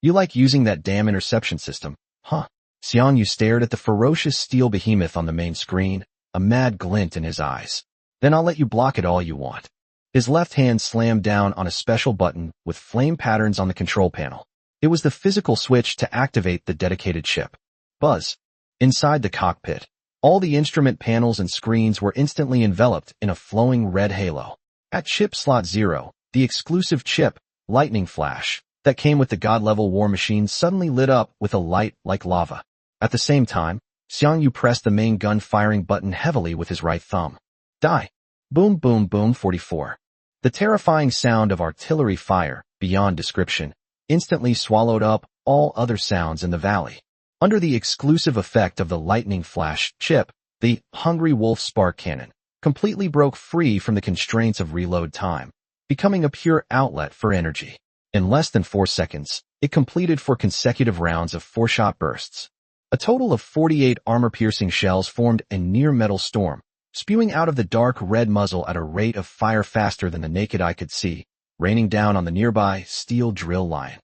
You like using that damn interception system, huh? Xiang Yu stared at the ferocious steel behemoth on the main screen, a mad glint in his eyes. Then I'll let you block it all you want. His left hand slammed down on a special button with flame patterns on the control panel. It was the physical switch to activate the dedicated chip. Buzz. Inside the cockpit, all the instrument panels and screens were instantly enveloped in a flowing red halo. At chip slot 0, the exclusive chip, lightning flash, that came with the god-level war machine suddenly lit up with a light like lava. At the same time, Xiang Yu pressed the main gun firing button heavily with his right thumb. Die. Boom boom boom 44. The terrifying sound of artillery fire, beyond description, instantly swallowed up all other sounds in the valley. Under the exclusive effect of the lightning flash chip, the Hungry Wolf spark cannon completely broke free from the constraints of reload time, becoming a pure outlet for energy. In less than 4 seconds, it completed 4 consecutive rounds of 4-shot bursts. A total of 48 armor-piercing shells formed a near-metal storm, spewing out of the dark red muzzle at a rate of fire faster than the naked eye could see, raining down on the nearby steel drill lion.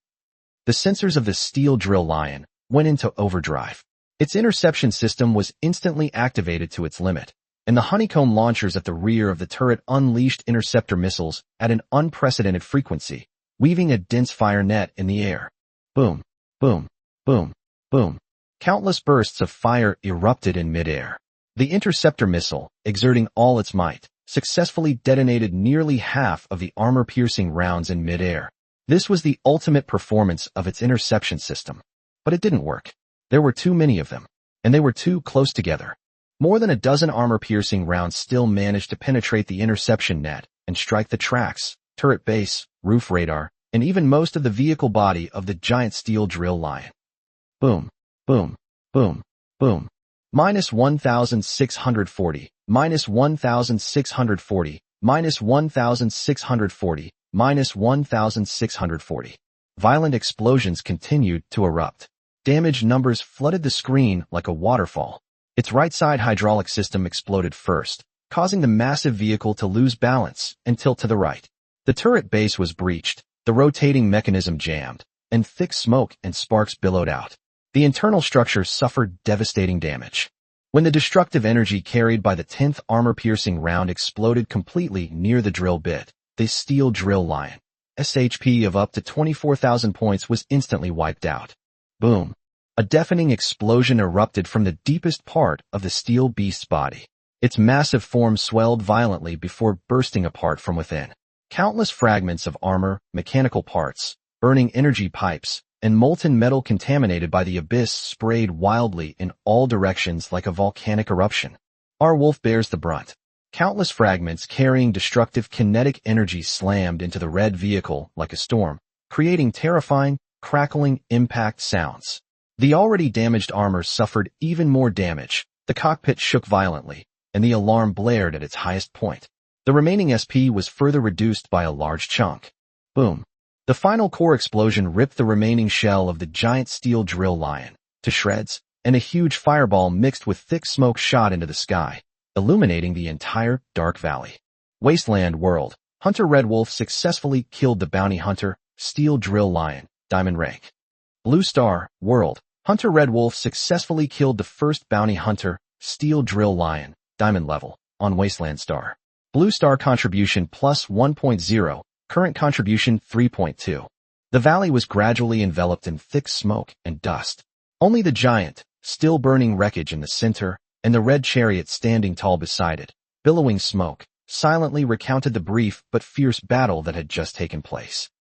The sensors of the steel drill lion went into overdrive. Its interception system was instantly activated to its limit, and the honeycomb launchers at the rear of the turret unleashed interceptor missiles at an unprecedented frequency, weaving a dense fire net in the air. Boom, boom, boom, boom. Countless bursts of fire erupted in midair. The interceptor missile, exerting all its might, successfully detonated nearly half of the armor-piercing rounds in midair. This was the ultimate performance of its interception system. But it didn't work. There were too many of them, and they were too close together. More than a dozen armor-piercing rounds still managed to penetrate the interception net and strike the tracks, turret base, roof radar, and even most of the vehicle body of the giant steel drill lion. Boom, boom, boom, boom. Minus 1,640, minus 1,640, minus 1,640, minus 1,640. Violent explosions continued to erupt. Damage numbers flooded the screen like a waterfall. Its right-side hydraulic system exploded first, causing the massive vehicle to lose balance and tilt to the right. The turret base was breached, the rotating mechanism jammed, and thick smoke and sparks billowed out. The internal structure suffered devastating damage. When the destructive energy carried by the 10th armor-piercing round exploded completely near the drill bit, the steel drill lion, SHP of up to 24,000 points, was instantly wiped out. Boom. A deafening explosion erupted from the deepest part of the steel beast's body. Its massive form swelled violently before bursting apart from within. Countless fragments of armor, mechanical parts, burning energy pipes, and molten metal contaminated by the abyss sprayed wildly in all directions like a volcanic eruption. Our wolf bears the brunt. Countless fragments carrying destructive kinetic energy slammed into the red vehicle like a storm, creating terrifying, crackling impact sounds. The already damaged armor suffered even more damage. The cockpit shook violently, and the alarm blared at its highest point. The remaining SP was further reduced by a large chunk. Boom. The final core explosion ripped the remaining shell of the giant steel drill lion to shreds, and a huge fireball mixed with thick smoke shot into the sky, illuminating the entire dark valley. Wasteland World. Hunter Red Wolf successfully killed the bounty hunter, Steel Drill Lion, Diamond Rank. Blue Star World. Hunter Red Wolf successfully killed the first bounty hunter, Steel Drill Lion, Diamond Level, on Wasteland Star. Blue Star contribution plus 1.0, current contribution 3.2. The valley was gradually enveloped in thick smoke and dust. Only the giant, still burning wreckage in the center, and the red chariot standing tall beside it, billowing smoke, silently recounted the brief but fierce battle that had just taken place.